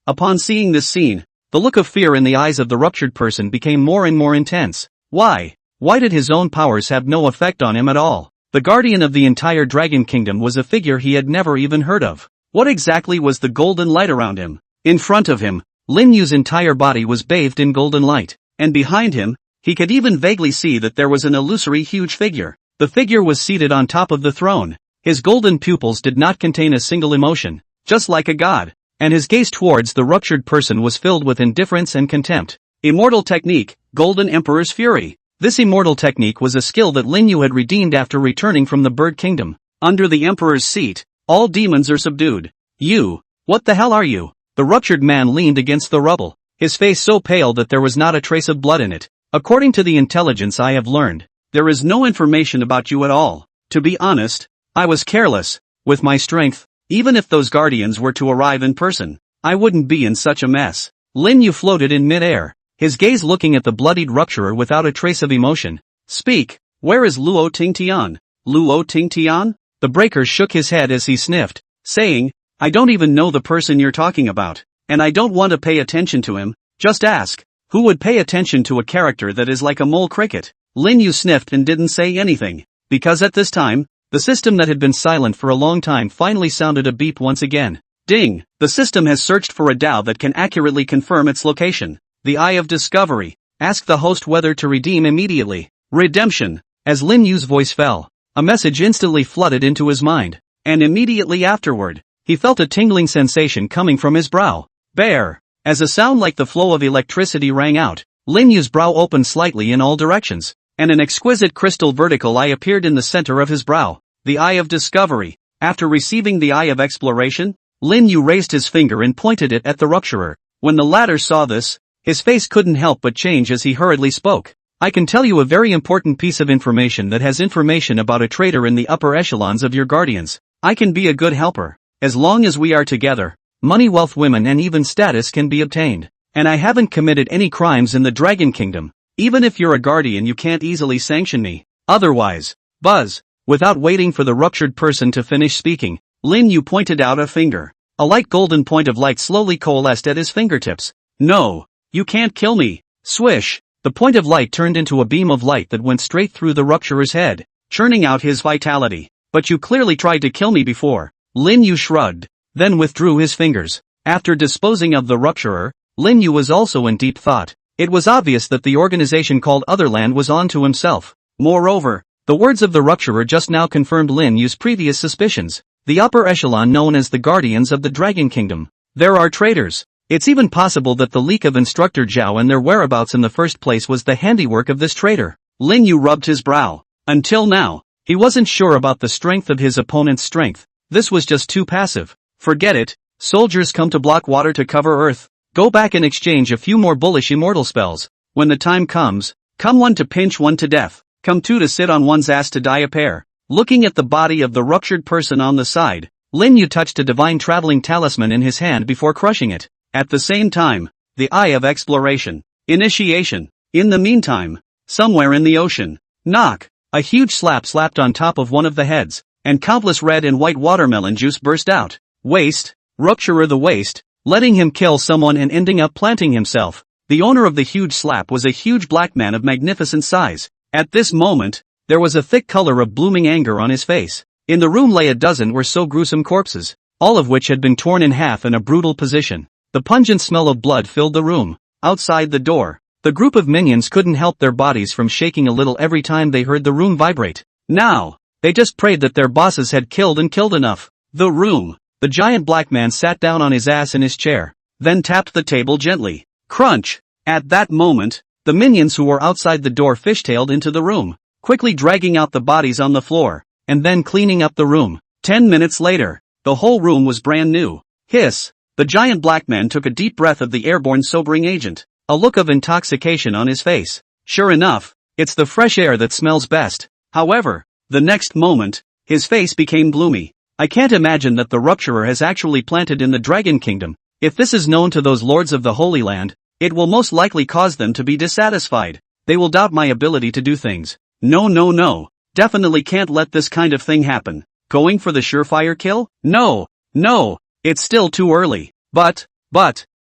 Upon seeing this scene, the look of fear in the eyes of the ruptured person became more and more intense. Why? Why did his own powers have no effect on him at all? The guardian of the entire Dragon Kingdom was a figure he had never even heard of. What exactly was the golden light around him? In front of him, Lin Yu's entire body was bathed in golden light, and behind him, he could even vaguely see that there was an illusory huge figure. The figure was seated on top of the throne. His golden pupils did not contain a single emotion, just like a god, and his gaze towards the ruptured person was filled with indifference and contempt. Immortal Technique, Golden Emperor's Fury. This immortal technique was a skill that Lin Yu had redeemed after returning from the Bird Kingdom. Under the Emperor's seat, all demons are subdued. You, what the hell are you? The ruptured man leaned against the rubble, his face so pale that there was not a trace of blood in it. According to the intelligence I have learned, there is no information about you at all. To be honest, I was careless. With my strength, even if those guardians were to arrive in person, I wouldn't be in such a mess. Lin Yu floated in mid-air, his gaze looking at the bloodied rupturer without a trace of emotion. Speak, where is Luo Tingtian? Luo Tingtian? The breaker shook his head as he sniffed, saying, I don't even know the person you're talking about, and I don't want to pay attention to him. Just ask. Who would pay attention to a character that is like a mole cricket? Lin Yu sniffed and didn't say anything. Because at this time, the system that had been silent for a long time finally sounded a beep once again. Ding! The system has searched for a Dao that can accurately confirm its location. The Eye of Discovery. Ask the host whether to redeem immediately. Redemption. As Lin Yu's voice fell, a message instantly flooded into his mind. And immediately afterward, he felt a tingling sensation coming from his brow. Bear. As a sound like the flow of electricity rang out, Lin Yu's brow opened slightly in all directions, and an exquisite crystal vertical eye appeared in the center of his brow. The Eye of Discovery. After receiving the Eye of Exploration, Lin Yu raised his finger and pointed it at the rupturer. When the latter saw this, his face couldn't help but change as he hurriedly spoke. I can tell you a very important piece of information that has information about a traitor in the upper echelons of your guardians. I can be a good helper. As long as we are together, money, wealth, women and even status can be obtained. And I haven't committed any crimes in the Dragon Kingdom. Even if you're a guardian, you can't easily sanction me. Otherwise, Buzz. Without waiting for the ruptured person to finish speaking, Lin Yu pointed out a finger. A light golden point of light slowly coalesced at his fingertips. No, you can't kill me. Swish. The point of light turned into a beam of light that went straight through the rupturer's head, churning out his vitality. But you clearly tried to kill me before. Lin Yu shrugged, then withdrew his fingers. After disposing of the rupturer, Lin Yu was also in deep thought. It was obvious that the organization called Otherland was on to himself. Moreover, the words of the rupturer just now confirmed Lin Yu's previous suspicions. The upper echelon known as the Guardians of the Dragon Kingdom. There are traitors. It's even possible that the leak of Instructor Zhao and their whereabouts in the first place was the handiwork of this traitor. Lin Yu rubbed his brow. Until now, he wasn't sure about the strength of his opponent's strength. This was just too passive. Forget it. Soldiers come to block water to cover earth. Go back and exchange a few more bullish immortal spells. When the time comes, come one to pinch one to death. Come two to sit on one's ass to die a pair. Looking at the body of the ruptured person on the side, Lin Yu touched a divine traveling talisman in his hand before crushing it. At the same time, the Eye of Exploration. Initiation. In the meantime, somewhere in the ocean, knock. A huge slap slapped on top of one of the heads, and countless red and white watermelon juice burst out. Waste. Rupturer the waste, letting him kill someone and ending up planting himself. The owner of the huge slap was a huge black man of magnificent size. At this moment, there was a thick color of blooming anger on his face. In the room lay a dozen or so gruesome corpses, all of which had been torn in half in a brutal position. The pungent smell of blood filled the room. Outside the door, the group of minions couldn't help their bodies from shaking a little every time they heard the room vibrate. Now, they just prayed that their bosses had killed enough. The room. The giant black man sat down on his ass in his chair, then tapped the table gently. Crunch! At that moment, the minions who were outside the door fishtailed into the room, quickly dragging out the bodies on the floor, and then cleaning up the room. 10 minutes later, the whole room was brand new. Hiss! The giant black man took a deep breath of the airborne sobering agent, a look of intoxication on his face. Sure enough, it's the fresh air that smells best. However, the next moment, his face became gloomy. I can't imagine that the rupturer has actually planted in the Dragon Kingdom. If this is known to those lords of the Holy Land, it will most likely cause them to be dissatisfied. They will doubt my ability to do things. No. Definitely can't let this kind of thing happen. Going for the surefire kill? No. It's still too early. But,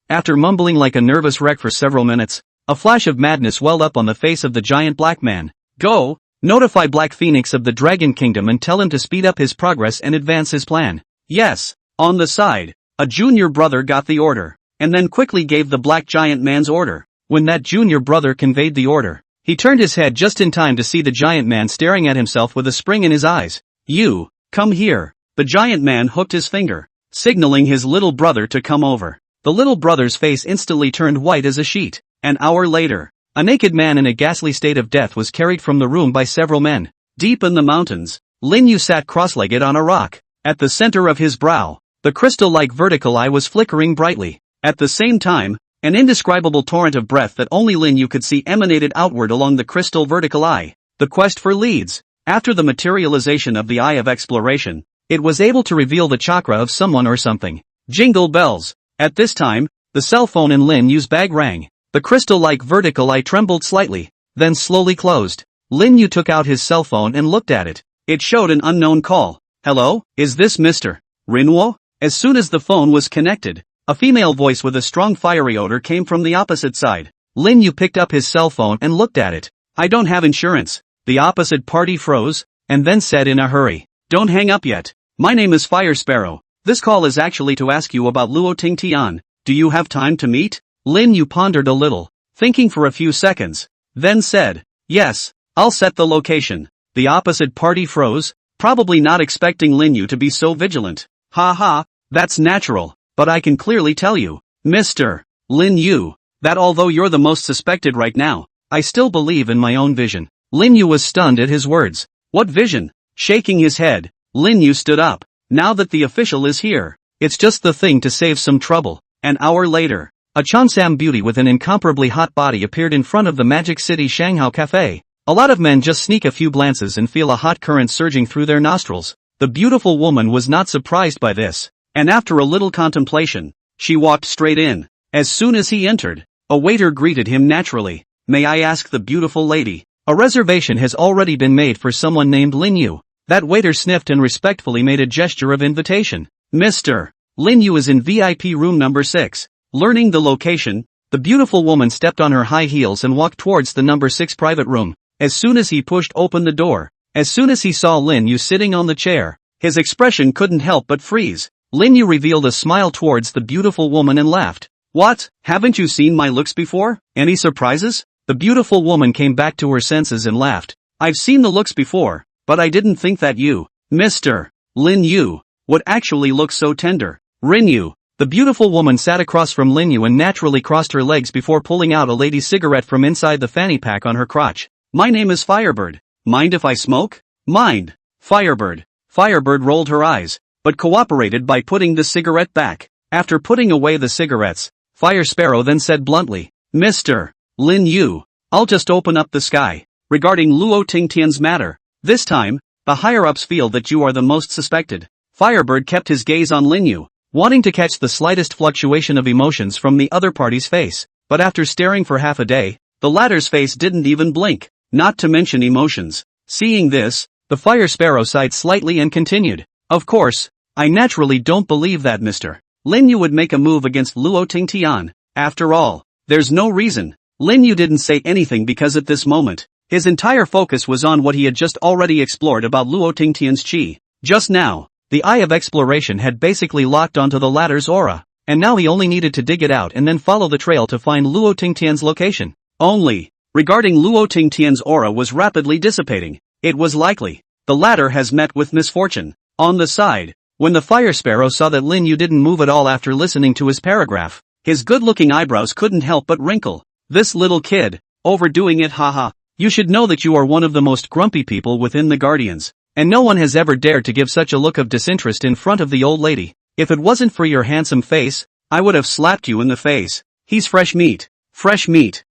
after mumbling like a nervous wreck for several minutes, a flash of madness welled up on the face of the giant black man. Go! Notify Black Phoenix of the Dragon Kingdom and tell him to speed up his progress and advance his plan. Yes. On the side, a junior brother got the order, and then quickly gave the black giant man's order. When that junior brother conveyed the order, he turned his head just in time to see the giant man staring at himself with a spring in his eyes. You, come here. The giant man hooked his finger, signaling his little brother to come over. The little brother's face instantly turned white as a sheet. An hour later, a naked man in a ghastly state of death was carried from the room by several men. Deep in the mountains, Lin Yu sat cross-legged on a rock. At the center of his brow, the crystal-like vertical eye was flickering brightly. At the same time, an indescribable torrent of breath that only Lin Yu could see emanated outward along the crystal vertical eye. The quest for leads. After the materialization of the Eye of Exploration, it was able to reveal the chakra of someone or something. Jingle bells. At this time, the cell phone in Lin Yu's bag rang. The crystal-like vertical eye trembled slightly, then slowly closed. Lin Yu took out his cell phone and looked at it. It showed an unknown call. Hello, is this Mr. Rinwo? As soon as the phone was connected, A female voice with a strong fiery odor came from the opposite side. Lin Yu picked up his cell phone and looked at it. I don't have insurance. The opposite party froze, and then said in a hurry. Don't hang up yet. My name is Fire Sparrow. This call is actually to ask you about Luo Tingtian. Do you have time to meet? Lin Yu pondered a little, thinking for a few seconds, then said, yes, I'll set the location. The opposite party froze, probably not expecting Lin Yu to be so vigilant. Ha ha, that's natural, but I can clearly tell you, Mr. Lin Yu, that although you're the most suspected right now, I still believe in my own vision. Lin Yu was stunned at his words. What vision? Shaking his head, Lin Yu stood up. Now that the official is here, it's just the thing to save some trouble. An hour later, a Cheongsam beauty with an incomparably hot body appeared in front of the Magic City Shanghai Cafe. A lot of men just sneak a few glances and feel a hot current surging through their nostrils. The beautiful woman was not surprised by this, and after a little contemplation, she walked straight in. As soon as he entered, a waiter greeted him naturally. May I ask the beautiful lady? A reservation has already been made for someone named Lin Yu. That waiter sniffed and respectfully made a gesture of invitation. Mr. Lin Yu is in VIP room number 6. Learning the location, the beautiful woman stepped on her high heels and walked towards the number 6 private room. As soon as he pushed open the door, as soon as he saw Lin Yu sitting on the chair, his expression couldn't help but freeze. Lin Yu revealed a smile towards the beautiful woman and laughed. What? Haven't you seen my looks before? Any surprises? The beautiful woman came back to her senses and laughed. I've seen the looks before, but I didn't think that you, Mr. Lin Yu, would actually look so tender. Rin Yu. The beautiful woman sat across from Lin Yu and naturally crossed her legs before pulling out a lady's cigarette from inside the fanny pack on her crotch. My name is Firebird. Mind if I smoke? Mind. Firebird. Firebird rolled her eyes, but cooperated by putting the cigarette back. After putting away the cigarettes, Fire Sparrow then said bluntly, Mr. Lin Yu, I'll just open up the sky. Regarding Luo Tingtian's matter, this time, the higher-ups feel that you are the most suspected. Firebird kept his gaze on Lin Yu, wanting to catch the slightest fluctuation of emotions from the other party's face, but after staring for half a day, the latter's face didn't even blink, not to mention emotions. Seeing this, the Fire Sparrow sighed slightly and continued, Of course, I naturally don't believe that Mr. Lin Yu would make a move against Luo Tingtian. After all, there's no reason. Lin Yu didn't say anything because at this moment, his entire focus was on what he had just already explored about Luo Tingtian's chi. Just now, the eye of exploration had basically locked onto the latter's aura, and now he only needed to dig it out and then follow the trail to find Luo Tingtian's location. Only, regarding Luo Tingtian's aura was rapidly dissipating. It was likely, the latter has met with misfortune. On the side, when the Fire Sparrow saw that Lin Yu didn't move at all after listening to his paragraph, his good-looking eyebrows couldn't help but wrinkle. This little kid, overdoing it haha. You should know that you are one of the most grumpy people within the Guardians, and no one has ever dared to give such a look of disinterest in front of the old lady. If it wasn't for your handsome face, I would have slapped you in the face. He's fresh meat,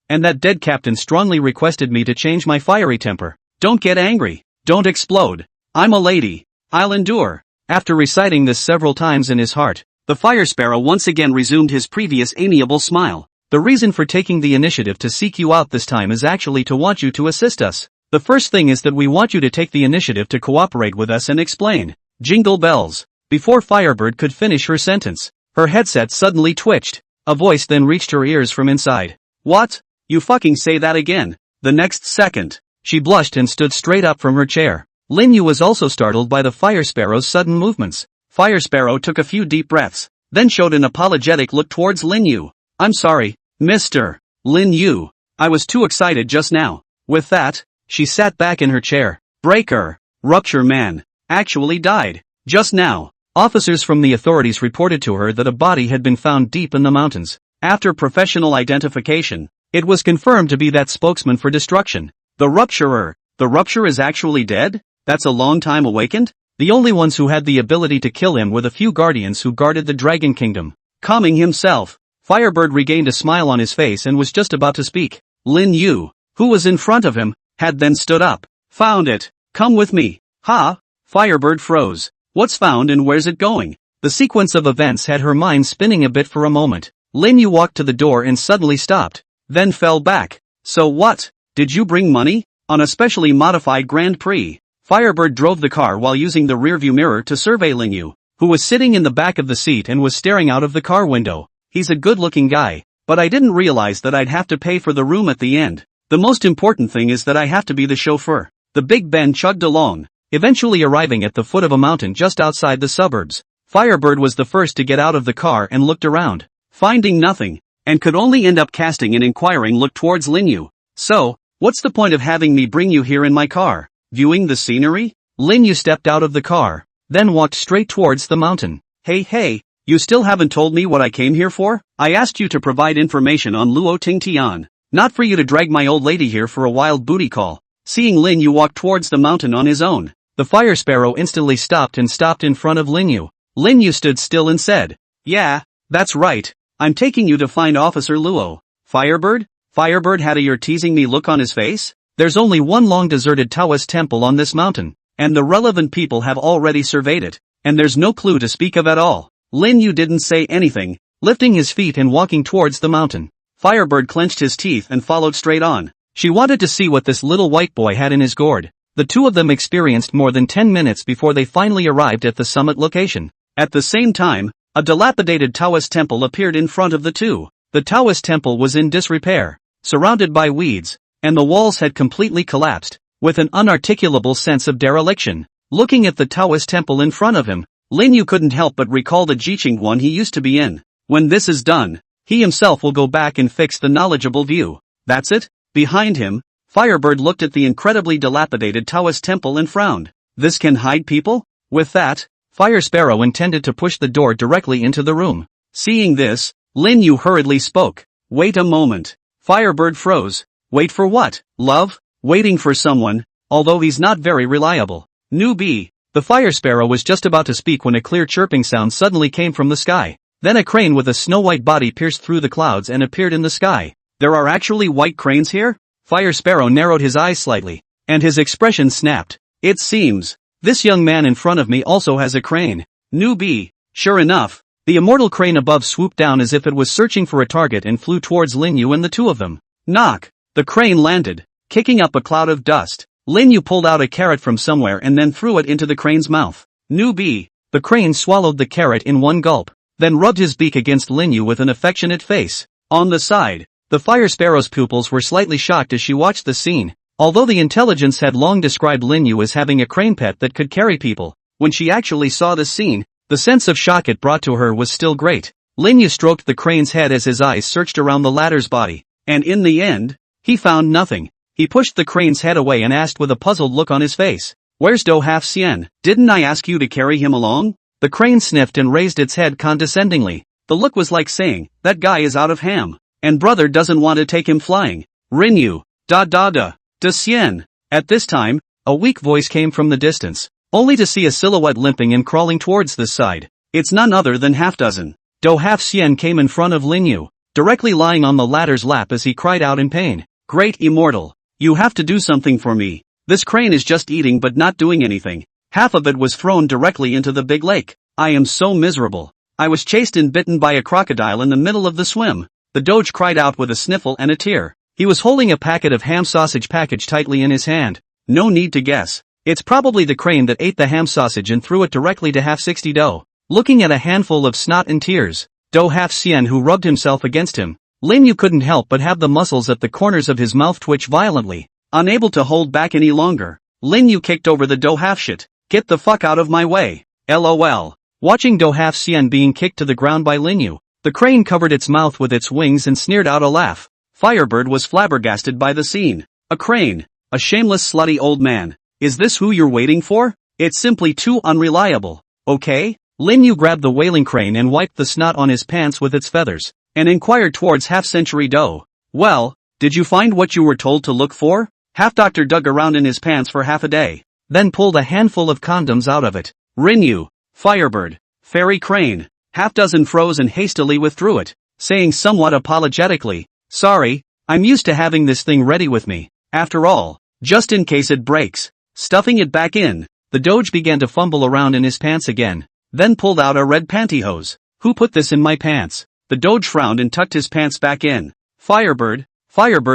and that dead captain strongly requested me to change my fiery temper. Don't get angry, don't explode. I'm a lady, I'll endure. After reciting this several times in his heart, the Fire Sparrow once again resumed his previous amiable smile. The reason for taking the initiative to seek you out this time is actually to want you to assist us. The first thing is that we want you to take the initiative to cooperate with us and explain. Jingle bells. Before Firebird could finish her sentence, her headset suddenly twitched. A voice then reached her ears from inside. What? You fucking say that again. The next second, she blushed and stood straight up from her chair. Lin Yu was also startled by the Fire Sparrow's sudden movements. Fire Sparrow took a few deep breaths, then showed an apologetic look towards Lin Yu. I'm sorry, Mr. Lin Yu. I was too excited just now. With that, she sat back in her chair. Breaker, rupture man, actually died. Just now, officers from the authorities reported to her that a body had been found deep in the mountains. After professional identification, it was confirmed to be that spokesman for destruction. The rupture is actually dead? That's a long time awakened? The only ones who had the ability to kill him were the few guardians who guarded the Dragon Kingdom. Calming himself, Firebird regained a smile on his face and was just about to speak. Lin Yu, who was in front of him, had then stood up. Found it. Come with me. Ha? Firebird froze. What's found and where's it going? The sequence of events had her mind spinning a bit for a moment. Lin Yu walked to the door and suddenly stopped, then fell back. So what? Did you bring money? On a specially modified Grand Prix, Firebird drove the car while using the rearview mirror to survey Lin Yu, who was sitting in the back of the seat and was staring out of the car window. He's a good-looking guy, but I didn't realize that I'd have to pay for the room at the end. The most important thing is that I have to be the chauffeur. The Big Ben chugged along, eventually arriving at the foot of a mountain just outside the suburbs. Firebird was the first to get out of the car and looked around, finding nothing, and could only end up casting an inquiring look towards Linyu. So, what's the point of having me bring you here in my car? Viewing the scenery? Linyu stepped out of the car, then walked straight towards the mountain. Hey, you still haven't told me what I came here for? I asked you to provide information on Luo Tingtian, not for you to drag my old lady here for a wild booty call. Seeing Linyu walk towards the mountain on his own, the fire sparrow instantly stopped in front of Linyu. Linyu stood still and said, "Yeah, that's right. I'm taking you to find Officer Luo." Firebird? Firebird had a "you're teasing me" look on his face. There's only one long deserted Taoist temple on this mountain, and the relevant people have already surveyed it, and there's no clue to speak of at all. Linyu didn't say anything, lifting his feet and walking towards the mountain. Firebird clenched his teeth and followed straight on. She wanted to see what this little white boy had in his gourd. The two of them experienced more than 10 minutes before they finally arrived at the summit location. At the same time, a dilapidated Taoist temple appeared in front of the two. The Taoist temple was in disrepair, surrounded by weeds, and the walls had completely collapsed, with an unarticulable sense of dereliction. Looking at the Taoist temple in front of him, Linyu couldn't help but recall the Jiqing one he used to be in. When this is done, he himself will go back and fix the knowledgeable view. That's it? Behind him, Firebird looked at the incredibly dilapidated Taoist temple and frowned. This can hide people? With that, Fire Sparrow intended to push the door directly into the room. Seeing this, Linyu hurriedly spoke. "Wait a moment." Firebird froze. Wait for what? Love? Waiting for someone, although he's not very reliable. Newbie. The Fire Sparrow was just about to speak when a clear chirping sound suddenly came from the sky. Then a crane with a snow-white body pierced through the clouds and appeared in the sky. There are actually white cranes here? Fire Sparrow narrowed his eyes slightly, and his expression snapped. It seems this young man in front of me also has a crane. Newbie. Sure enough, the immortal crane above swooped down as if it was searching for a target and flew towards Linyu and the two of them. Knock. The crane landed, kicking up a cloud of dust. Linyu pulled out a carrot from somewhere and then threw it into the crane's mouth. Newbie. The crane swallowed the carrot in one gulp, then rubbed his beak against Linyu with an affectionate face. On the side, the Fire Sparrow's pupils were slightly shocked as she watched the scene. Although the intelligence had long described Linyu as having a crane pet that could carry people, when she actually saw the scene, the sense of shock it brought to her was still great. Linyu stroked the crane's head as his eyes searched around the latter's body, and in the end, he found nothing. He pushed the crane's head away and asked with a puzzled look on his face, "Where's Do Half Xian? Didn't I ask you to carry him along?" The crane sniffed and raised its head condescendingly. The look was like saying, "That guy is out of ham, and brother doesn't want to take him flying." Rinyu. Da. De Xian. At this time, a weak voice came from the distance, only to see a silhouette limping and crawling towards this side. It's none other than Half-Dozen. Do Half Xian came in front of Linyu, directly lying on the latter's lap as he cried out in pain. "Great Immortal, you have to do something for me. This crane is just eating but not doing anything. Half of it was thrown directly into the big lake. I am so miserable. I was chased and bitten by a crocodile in the middle of the swim." The Doge cried out with a sniffle and a tear. He was holding a packet of ham sausage package tightly in his hand. No need to guess. It's probably the crane that ate the ham sausage and threw it directly to Half 60 Do. Looking at a handful of snot and tears, Do Half Xian who rubbed himself against him, Linyu couldn't help but have the muscles at the corners of his mouth twitch violently. Unable to hold back any longer, Linyu kicked over the Do Half shit. "Get the fuck out of my way. LOL. Watching Do Half Xian being kicked to the ground by Linyu, the crane covered its mouth with its wings and sneered out a laugh. Firebird was flabbergasted by the scene. A crane. A shameless slutty old man. Is this who you're waiting for? It's simply too unreliable. Okay? Linyu grabbed the wailing crane and wiped the snot on his pants with its feathers, and inquired towards Half-Century Do. "Well, did you find what you were told to look for?" Half-Doctor dug around in his pants for half a day, then pulled a handful of condoms out of it. Rinyu. Firebird. Fairy crane. Half-Dozen froze and hastily withdrew it, saying somewhat apologetically, "Sorry, I'm used to having this thing ready with me. After all, just in case it breaks." Stuffing it back in, the Doge began to fumble around in his pants again, then pulled out a red pantyhose. "Who put this in my pants?" The Doge frowned and tucked his pants back in. Firebird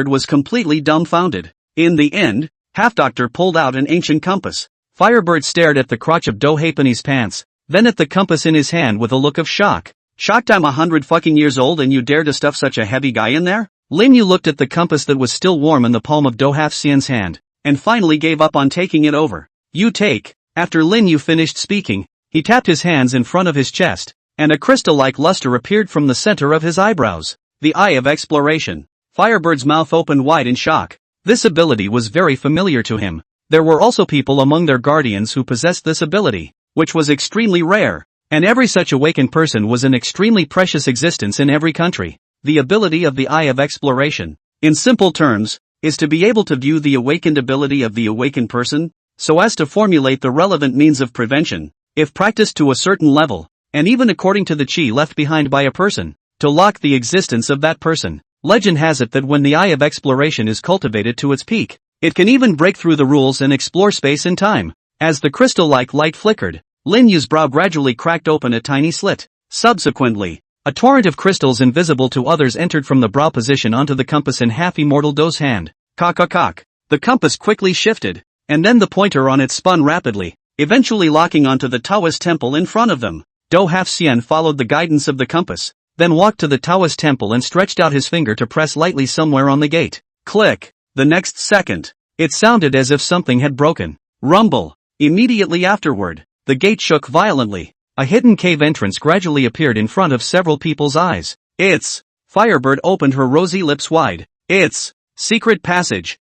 was completely dumbfounded. In the end, Half-Doctor pulled out an ancient compass. Firebird stared at the crotch of Do Halfpenny's pants, then at the compass in his hand with a look of shock. Shocked? I'm 100 fucking years old and you dare to stuff such a heavy guy in there? Lin Yu looked at the compass that was still warm in the palm of Do Hafxian's hand, and finally gave up on taking it over. You take. After Lin Yu finished speaking, he tapped his hands in front of his chest, and a crystal-like luster appeared from the center of his eyebrows. The Eye of Exploration. Firebird's mouth opened wide in shock. This ability was very familiar to him. There were also people among their guardians who possessed this ability, which was extremely rare, and every such awakened person was an extremely precious existence in every country. The ability of the Eye of Exploration, in simple terms, is to be able to view the awakened ability of the awakened person, so as to formulate the relevant means of prevention, if practiced to a certain level, and even according to the chi left behind by a person, to lock the existence of that person. Legend has it that when the Eye of Exploration is cultivated to its peak, it can even break through the rules and explore space and time. As the crystal-like light flickered, Lin Yu's brow gradually cracked open a tiny slit. Subsequently, a torrent of crystals invisible to others entered from the brow position onto the compass in half-immortal Do's hand. Cock. The compass quickly shifted, and then the pointer on it spun rapidly, eventually locking onto the Taoist temple in front of them. Do Hafxian followed the guidance of the compass, then walked to the Taoist temple and stretched out his finger to press lightly somewhere on the gate. Click. The next second, it sounded as if something had broken. Rumble. Immediately afterward, the gate shook violently. A hidden cave entrance gradually appeared in front of several people's eyes. It's. Firebird opened her rosy lips wide. It's. Secret passage.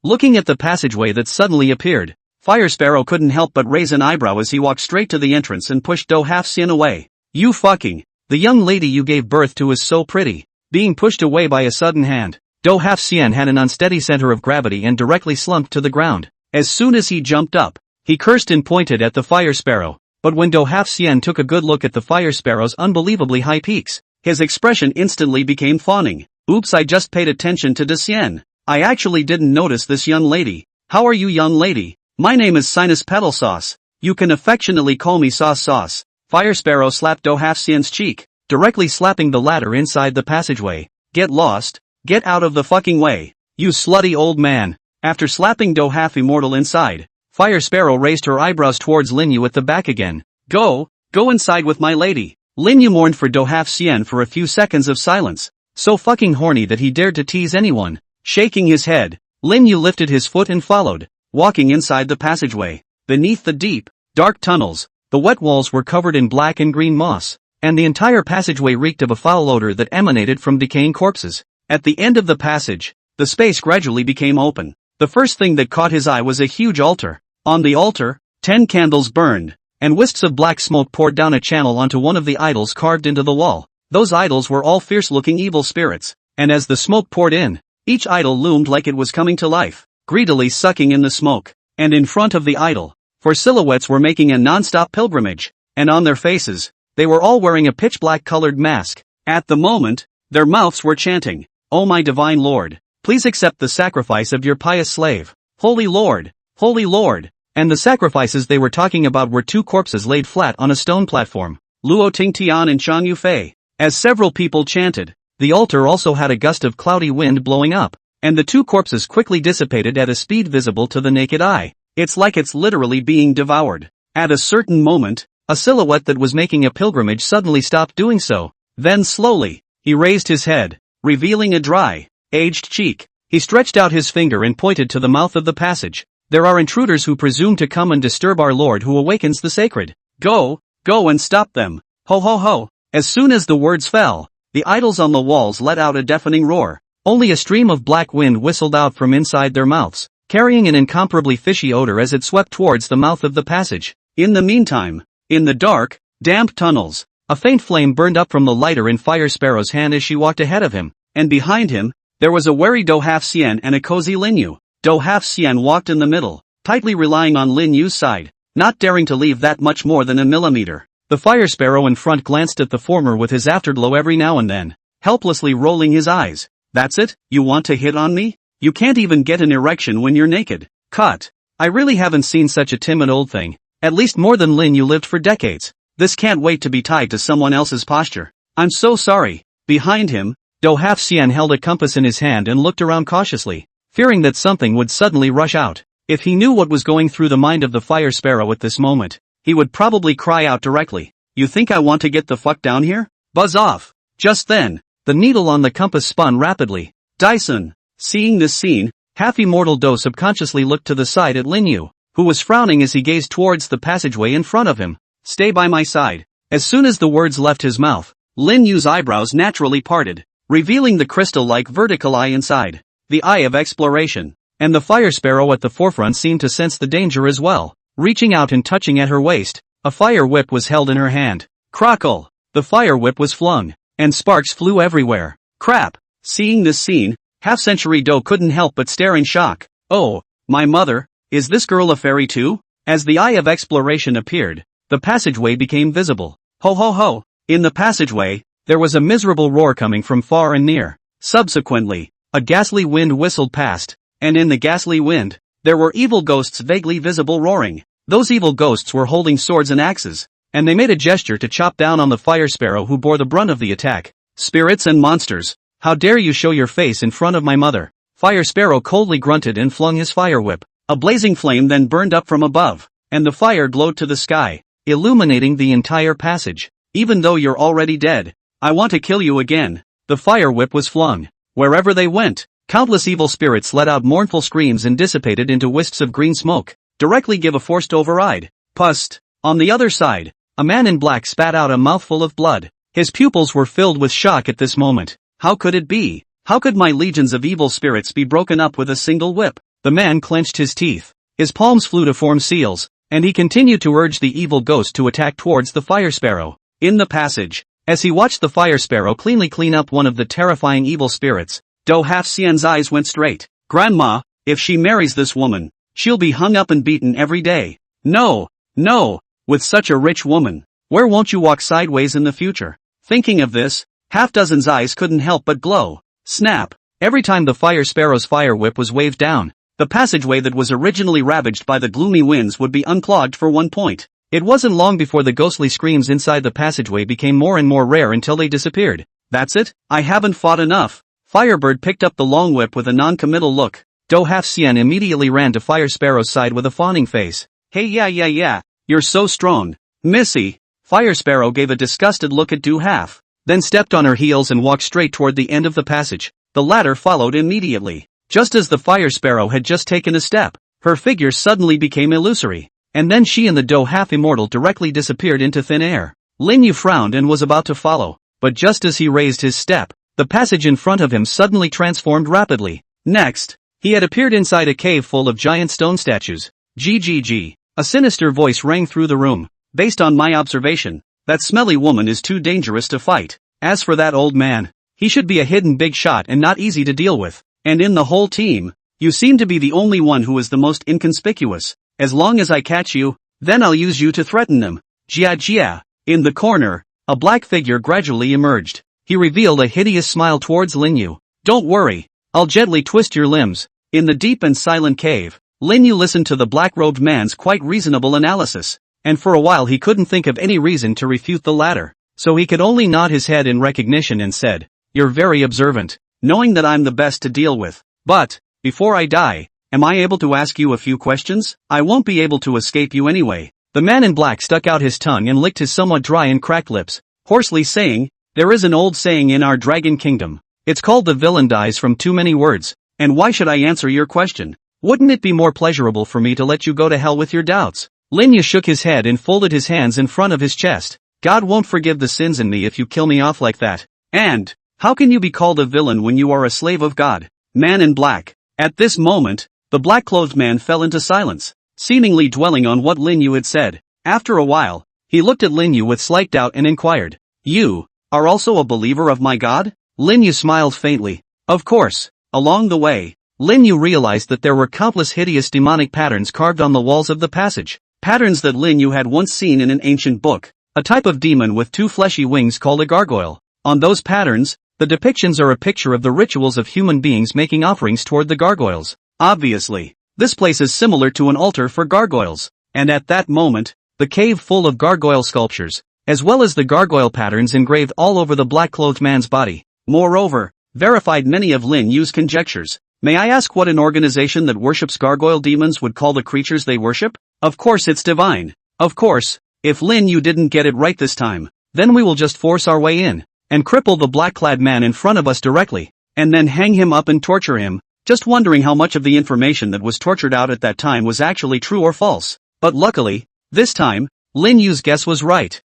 Looking at the passageway that suddenly appeared, Fire Sparrow couldn't help but raise an eyebrow as he walked straight to the entrance and pushed Do Hafxian away. You fucking. The young lady you gave birth to is so pretty. Being pushed away by a sudden hand, Do Hafxian had an unsteady center of gravity and directly slumped to the ground. As soon as he jumped up, he cursed and pointed at the Fire Sparrow, but when Do Hafxian took a good look at the Fire Sparrow's unbelievably high peaks, his expression instantly became fawning. Oops, I just paid attention to Xian. I actually didn't notice this young lady. How are you, young lady? My name is Sinus Petal Sauce. You can affectionately call me Sauce. Fire Sparrow slapped Do Hafxian's cheek, directly slapping the latter inside the passageway. Get lost. Get out of the fucking way. You slutty old man. After slapping Do Half-Immortal inside, Fire Sparrow raised her eyebrows towards Lin Yu at the back again. Go inside with my lady. Lin Yu mourned for Do Hafxian for a few seconds of silence. So fucking horny that he dared to tease anyone. Shaking his head, Lin Yu lifted his foot and followed, walking inside the passageway. Beneath the deep, dark tunnels, the wet walls were covered in black and green moss, and the entire passageway reeked of a foul odor that emanated from decaying corpses. At the end of the passage, the space gradually became open. The first thing that caught his eye was a huge altar. On the altar, 10 candles burned, and wisps of black smoke poured down a channel onto one of the idols carved into the wall. Those idols were all fierce-looking evil spirits, and as the smoke poured in, each idol loomed like it was coming to life, greedily sucking in the smoke. And in front of the idol, 4 silhouettes were making a non-stop pilgrimage, and on their faces, they were all wearing a pitch-black colored mask. At the moment, their mouths were chanting, "Oh my divine Lord, please accept the sacrifice of your pious slave. Holy Lord, Holy Lord." And the sacrifices they were talking about were 2 corpses laid flat on a stone platform, Luo Tingtian and Chang Yufei. As several people chanted, the altar also had a gust of cloudy wind blowing up, and the 2 corpses quickly dissipated at a speed visible to the naked eye. It's like it's literally being devoured. At a certain moment, a silhouette that was making a pilgrimage suddenly stopped doing so. Then slowly, he raised his head, revealing a dry, aged cheek. He stretched out his finger and pointed to the mouth of the passage. There are intruders who presume to come and disturb our Lord who awakens the sacred. Go and stop them. Ho ho ho. As soon as the words fell, the idols on the walls let out a deafening roar. Only a stream of black wind whistled out from inside their mouths, carrying an incomparably fishy odor as it swept towards the mouth of the passage. In the meantime, in the dark, damp tunnels, a faint flame burned up from the lighter in Fire Sparrow's hand as she walked ahead of him, and behind him, there was a wary Do Hafxian and a cozy Lin Yu. Do Hafxian walked in the middle, tightly relying on Lin Yu's side, not daring to leave that much more than a millimeter. The Fire Sparrow in front glanced at the former with his afterglow every now and then, helplessly rolling his eyes. That's it? You want to hit on me? You can't even get an erection when you're naked. Cut. I really haven't seen such a timid old thing. At least more than Lin Yu lived for decades. This can't wait to be tied to someone else's posture. I'm so sorry. Behind him, Do Hafxian held a compass in his hand and looked around cautiously, fearing that something would suddenly rush out. If he knew what was going through the mind of the Fire Sparrow at this moment, he would probably cry out directly, "You think I want to get the fuck down here? Buzz off." Just then, the needle on the compass spun rapidly. Dyson. Seeing this scene, half-immortal Do subconsciously looked to the side at Lin Yu, who was frowning as he gazed towards the passageway in front of him. "Stay by my side." As soon as the words left his mouth, Lin Yu's eyebrows naturally parted, revealing the crystal-like vertical eye inside, the eye of exploration. And the fire sparrow at the forefront seemed to sense the danger as well. Reaching out and touching at her waist, a fire whip was held in her hand. Crackle! The fire whip was flung, and sparks flew everywhere. Crap! Seeing this scene, half-century Do couldn't help but stare in shock. "Oh, my mother, is this girl a fairy too?" As the eye of exploration appeared, the passageway became visible. Ho ho ho! In the passageway, there was a miserable roar coming from far and near. Subsequently, a ghastly wind whistled past, and in the ghastly wind, there were evil ghosts vaguely visible roaring. Those evil ghosts were holding swords and axes, and they made a gesture to chop down on the fire sparrow who bore the brunt of the attack. "Spirits and monsters, how dare you show your face in front of my mother?" Fire sparrow coldly grunted and flung his fire whip. A blazing flame then burned up from above, and the fire glowed to the sky, illuminating the entire passage. "Even though you're already dead, I want to kill you again." The fire whip was flung. Wherever they went, countless evil spirits let out mournful screams and dissipated into wisps of green smoke. Directly give a forced override. Pust. On the other side, a man in black spat out a mouthful of blood. His pupils were filled with shock at this moment. How could it be? How could my legions of evil spirits be broken up with a single whip? The man clenched his teeth. His palms flew to form seals, and he continued to urge the evil ghost to attack towards the fire sparrow. In the passage, as he watched the fire sparrow cleanly clean up one of the terrifying evil spirits, Do Half-Xian's eyes went straight. "Grandma, if she marries this woman, she'll be hung up and beaten every day. No, no, with such a rich woman, where won't you walk sideways in the future?" Thinking of this, half-dozen's eyes couldn't help but glow. Snap! Every time the fire sparrow's fire whip was waved down, the passageway that was originally ravaged by the gloomy winds would be unclogged for 1 point. It wasn't long before the ghostly screams inside the passageway became more and more rare until they disappeared. "That's it? I haven't fought enough." Firebird picked up the long whip with a non-committal look. Do Half-Xian immediately ran to Fire Sparrow's side with a fawning face. "Hey yeah, you're so strong, Missy." Fire Sparrow gave a disgusted look at Do Half, then stepped on her heels and walked straight toward the end of the passage. The latter followed immediately. Just as the Fire Sparrow had just taken a step, her figure suddenly became illusory, and then she and the Do Half-Immortal directly disappeared into thin air. Lin Yu frowned and was about to follow, but just as he raised his step, the passage in front of him suddenly transformed rapidly. Next, he had appeared inside a cave full of giant stone statues. GGG. A sinister voice rang through the room. "Based on my observation, that smelly woman is too dangerous to fight. As for that old man, he should be a hidden big shot and not easy to deal with. And in the whole team, you seem to be the only one who is the most inconspicuous. As long as I catch you, then I'll use you to threaten them." Jia. In the corner, a black figure gradually emerged. He revealed a hideous smile towards Lin Yu. "Don't worry, I'll gently twist your limbs." In the deep and silent cave, Lin Yu listened to the black-robed man's quite reasonable analysis, and for a while he couldn't think of any reason to refute the latter, so he could only nod his head in recognition and said, "You're very observant, knowing that I'm the best to deal with. But, before I die, am I able to ask you a few questions? I won't be able to escape you anyway." The man in black stuck out his tongue and licked his somewhat dry and cracked lips, hoarsely saying, "There is an old saying in our dragon kingdom. It's called the villain dies from too many words, and why should I answer your question? Wouldn't it be more pleasurable for me to let you go to hell with your doubts?" Lin Yu shook his head and folded his hands in front of his chest. "God won't forgive the sins in me if you kill me off like that. And, how can you be called a villain when you are a slave of God?" Man in black. At this moment, the black-clothed man fell into silence, seemingly dwelling on what Lin Yu had said. After a while, he looked at Lin Yu with slight doubt and inquired, "You are also a believer of my God?" Lin Yu smiled faintly. Of course. Along the way, Lin Yu realized that there were countless hideous demonic patterns carved on the walls of the passage. Patterns that Lin Yu had once seen in an ancient book, a type of demon with two fleshy wings called a gargoyle. On those patterns, the depictions are a picture of the rituals of human beings making offerings toward the gargoyles. Obviously, this place is similar to an altar for gargoyles, and at that moment, the cave full of gargoyle sculptures, as well as the gargoyle patterns engraved all over the black-clothed man's body, moreover, verified many of Lin Yu's conjectures. "May I ask what an organization that worships gargoyle demons would call the creatures they worship?" "Of course it's divine. Of course, if Lin Yu didn't get it right this time, then we will just force our way in, and cripple the black-clad man in front of us directly, and then hang him up and torture him, just wondering how much of the information that was tortured out at that time was actually true or false. But luckily, this time, Lin Yu's guess was right.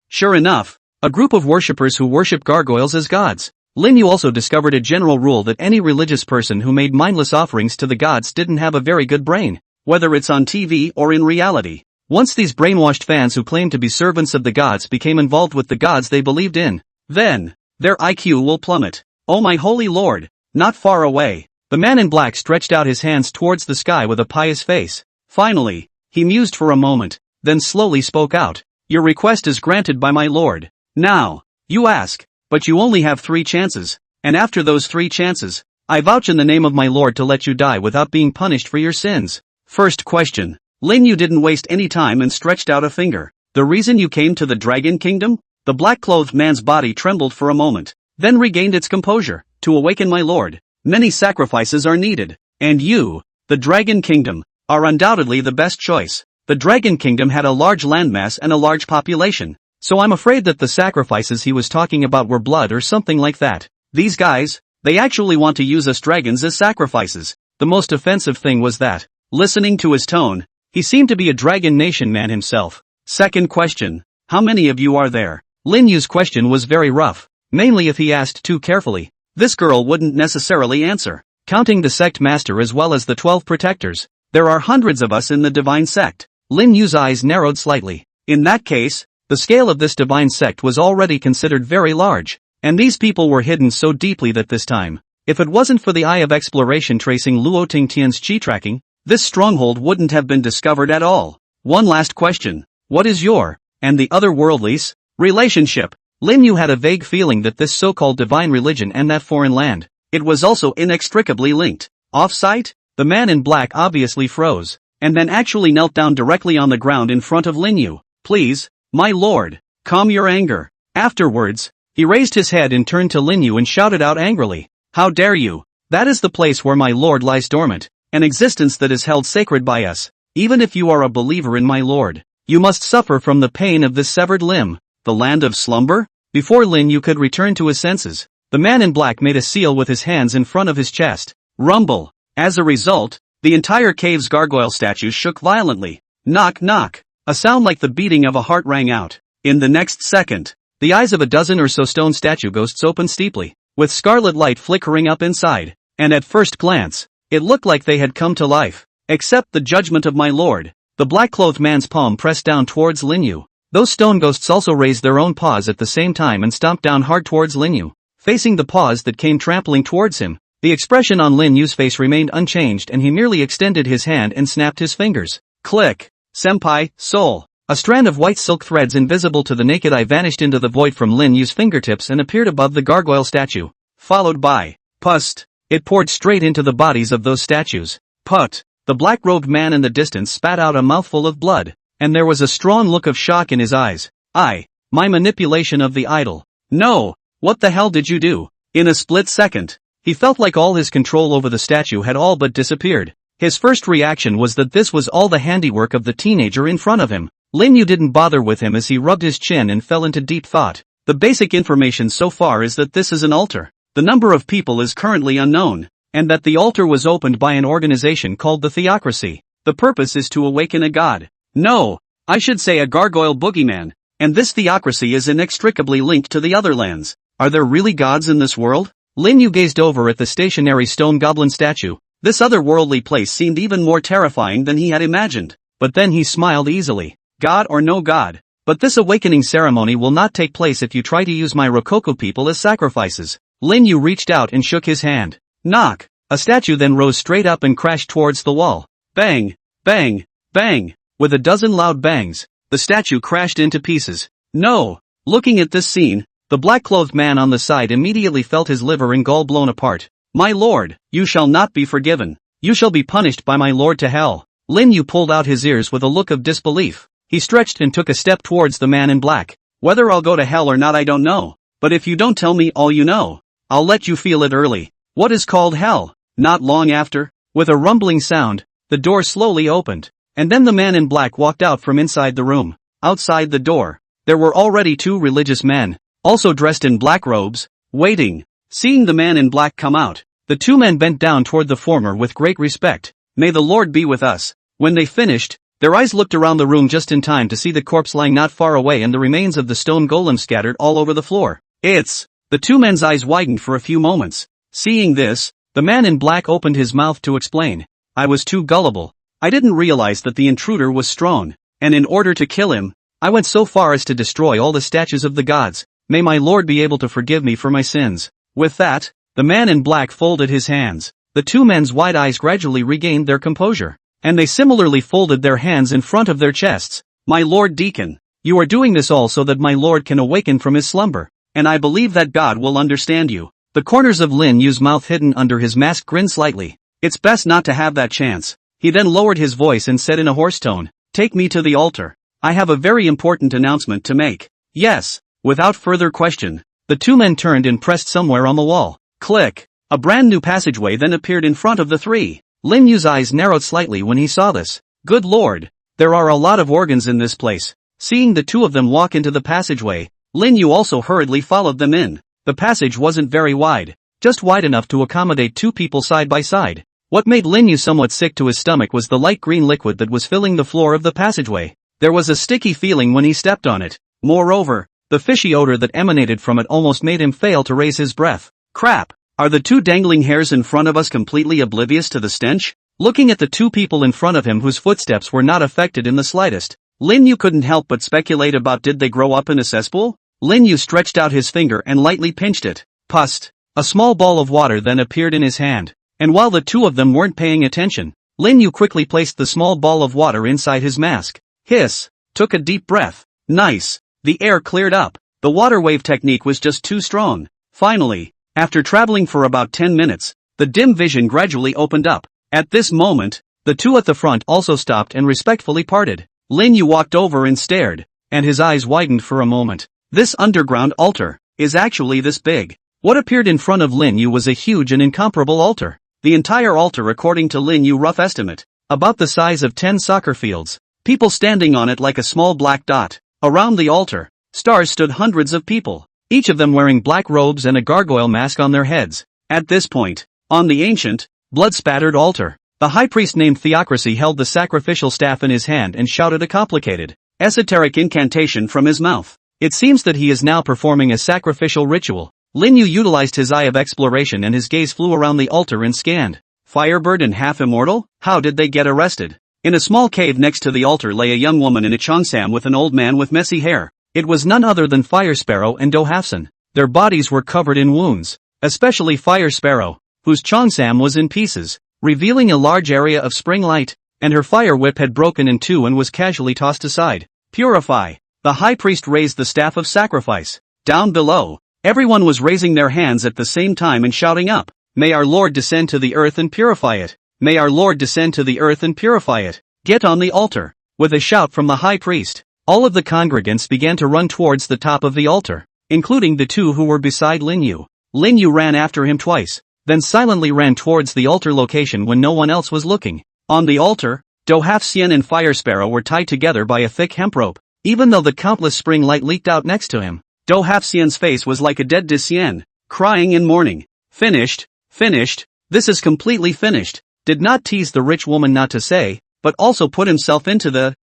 Sure enough, a group of worshippers who worship gargoyles as gods. Lin Yu also discovered a general rule that any religious person who made mindless offerings to the gods didn't have a very good brain, whether it's on TV or in reality. Once these brainwashed fans who claimed to be servants of the gods became involved with the gods they believed in, then, their IQ will plummet. Oh my holy lord! Not far away, the man in black stretched out his hands towards the sky with a pious face. Finally, he mused for a moment, then slowly spoke out. Your request is granted by my lord. Now, you ask, but you only have 3 chances, and after those 3 chances, I vouch in the name of my lord to let you die without being punished for your sins. First question. Lin Yu didn't waste any time and stretched out a finger. The reason you came to the Dragon Kingdom? The black-clothed man's body trembled for a moment, then regained its composure. To awaken my lord, many sacrifices are needed, and you, the Dragon Kingdom, are undoubtedly the best choice. The Dragon Kingdom had a large landmass and a large population, so I'm afraid that the sacrifices he was talking about were blood or something like that. These guys, they actually want to use us dragons as sacrifices. The most offensive thing was that, listening to his tone, he seemed to be a Dragon Nation man himself. Second question. How many of you are there? Lin Yu's question was very rough, mainly if he asked too carefully. This girl wouldn't necessarily answer. Counting the sect master as well as the 12 protectors, there are hundreds of us in the divine sect. Lin Yu's eyes narrowed slightly. In that case, the scale of this divine sect was already considered very large, and these people were hidden so deeply that this time, if it wasn't for the Eye of Exploration tracing Luo Tingtian's chi tracking, this stronghold wouldn't have been discovered at all. One last question. What is your, and the other worldlies, relationship? Lin Yu had a vague feeling that this so-called divine religion and that foreign land, it was also inextricably linked. Off-site? The man in black obviously froze, and then actually knelt down directly on the ground in front of Lin Yu. Please, my lord, calm your anger. Afterwards, he raised his head and turned to Lin Yu and shouted out angrily. How dare you? That is the place where my lord lies dormant, an existence that is held sacred by us. Even if you are a believer in my lord, you must suffer from the pain of this severed limb. The land of slumber? Before Lin Yu could return to his senses, the man in black made a seal with his hands in front of his chest. Rumble. As a result, the entire cave's gargoyle statues shook violently. Knock knock. A sound like the beating of a heart rang out. In the next second, the eyes of a dozen or so stone statue ghosts opened steeply, with scarlet light flickering up inside, and at first glance, it looked like they had come to life. Accept the judgment of my lord. The black-clothed man's palm pressed down towards Lin Yu. Those stone ghosts also raised their own paws at the same time and stomped down hard towards Lin Yu, facing the paws that came trampling towards him. The expression on Lin Yu's face remained unchanged and he merely extended his hand and snapped his fingers. Click. Senpai, soul. A strand of white silk threads invisible to the naked eye vanished into the void from Lin Yu's fingertips and appeared above the gargoyle statue, followed by pust. It poured straight into the bodies of those statues. Put. The black-robed man in the distance spat out a mouthful of blood, and there was a strong look of shock in his eyes. My manipulation of the idol. No, what the hell did you do? In a split second, he felt like all his control over the statue had all but disappeared. His first reaction was that this was all the handiwork of the teenager in front of him. Lin Yu didn't bother with him as he rubbed his chin and fell into deep thought. The basic information so far is that this is an altar. The number of people is currently unknown, and that the altar was opened by an organization called the Theocracy. The purpose is to awaken a god. No, I should say a gargoyle boogeyman, and this Theocracy is inextricably linked to the other lands. Are there really gods in this world? Lin Yu gazed over at the stationary stone goblin statue. This otherworldly place seemed even more terrifying than he had imagined. But then he smiled easily. God or no god, but this awakening ceremony will not take place if you try to use my Rococo people as sacrifices. Lin Yu reached out and shook his hand. Knock. A statue then rose straight up and crashed towards the wall. Bang, bang, bang. With a dozen loud bangs, the statue crashed into pieces. No. Looking at this scene, the black-clothed man on the side immediately felt his liver and gall blown apart. My lord, you shall not be forgiven. You shall be punished by my lord to hell. Lin Yu pulled out his ears with a look of disbelief. He stretched and took a step towards the man in black. Whether I'll go to hell or not I don't know. But if you don't tell me all you know, I'll let you feel it early. What is called hell? Not long after, with a rumbling sound, the door slowly opened, And then the man in black walked out from inside the room. Outside the door, there were already two religious men, also dressed in black robes, waiting. Seeing the man in black come out, the two men bent down toward the former with great respect. "May the Lord be with us." When they finished, their eyes looked around the room just in time to see the corpse lying not far away and the remains of the stone golem scattered all over the floor. The two men's eyes widened for a few moments. Seeing this, the man in black opened his mouth to explain. "I was too gullible. I didn't realize that the intruder was strong, and in order to kill him, I went so far as to destroy all the statues of the gods. May my Lord be able to forgive me for my sins." With that, the man in black folded his hands. The two men's wide eyes gradually regained their composure, and they similarly folded their hands in front of their chests. "My Lord Deacon, you are doing this all so that my Lord can awaken from his slumber, and I believe that God will understand you." The corners of Lin Yu's mouth hidden under his mask grinned slightly. "It's best not to have that chance." He then lowered his voice and said in a hoarse tone, "Take me to the altar. I have a very important announcement to make." "Yes." Without further question, the two men turned and pressed somewhere on the wall. Click. A brand new passageway then appeared in front of the three. Lin Yu's eyes narrowed slightly when he saw this. Good Lord, there are a lot of organs in this place. Seeing the two of them walk into the passageway, Lin Yu also hurriedly followed them in. The passage wasn't very wide, just wide enough to accommodate two people side by side. What made Lin Yu somewhat sick to his stomach was the light green liquid that was filling the floor of the passageway. There was a sticky feeling when he stepped on it. Moreover, the fishy odor that emanated from it almost made him fail to raise his breath. Crap! Are the two dangling hairs in front of us completely oblivious to the stench? Looking at the two people in front of him whose footsteps were not affected in the slightest, Lin Yu couldn't help but speculate about did they grow up in a cesspool? Lin Yu stretched out his finger and lightly pinched it. Pust! A small ball of water then appeared in his hand, and while the two of them weren't paying attention, Lin Yu quickly placed the small ball of water inside his mask. Hiss! Took a deep breath. Nice! The air cleared up. The water wave technique was just too strong. Finally, after traveling for about 10 minutes, the dim vision gradually opened up. At this moment, the two at the front also stopped and respectfully parted. Lin Yu walked over and stared, and his eyes widened for a moment. This underground altar is actually this big. What appeared in front of Lin Yu was a huge and incomparable altar. The entire altar, according to Lin Yu rough estimate, about the size of 10 soccer fields. People standing on it like a small black dot. Around the altar, stars stood hundreds of people, each of them wearing black robes and a gargoyle mask on their heads. At this point, on the ancient, blood-spattered altar, the high priest named Theocracy held the sacrificial staff in his hand and shouted a complicated, esoteric incantation from his mouth. It seems that he is now performing a sacrificial ritual. Lin Yu utilized his eye of exploration and his gaze flew around the altar and scanned. Firebird and half-immortal? How did they get arrested? In a small cave next to the altar lay a young woman in a cheongsam with an old man with messy hair. It was none other than Fire Sparrow and Do Hafsan. Their bodies were covered in wounds, especially Fire Sparrow, whose cheongsam was in pieces, revealing a large area of spring light, and her fire whip had broken in two and was casually tossed aside. Purify. The high priest raised the staff of sacrifice. Down below, everyone was raising their hands at the same time and shouting up, "May our Lord descend to the earth and purify it. May our Lord descend to the earth and purify it. Get on the altar." With a shout from the high priest, all of the congregants began to run towards the top of the altar, including the two who were beside Lin Yu. Lin Yu ran after him twice, then silently ran towards the altar location when no one else was looking. On the altar, Do Hafsan and Fire Sparrow were tied together by a thick hemp rope. Even though the countless spring light leaked out next to him, Do Hafsan's face was like a dead Dician, crying in mourning. Finished, finished, this is completely finished. Did not tease the rich woman not to say, but also put himself into the,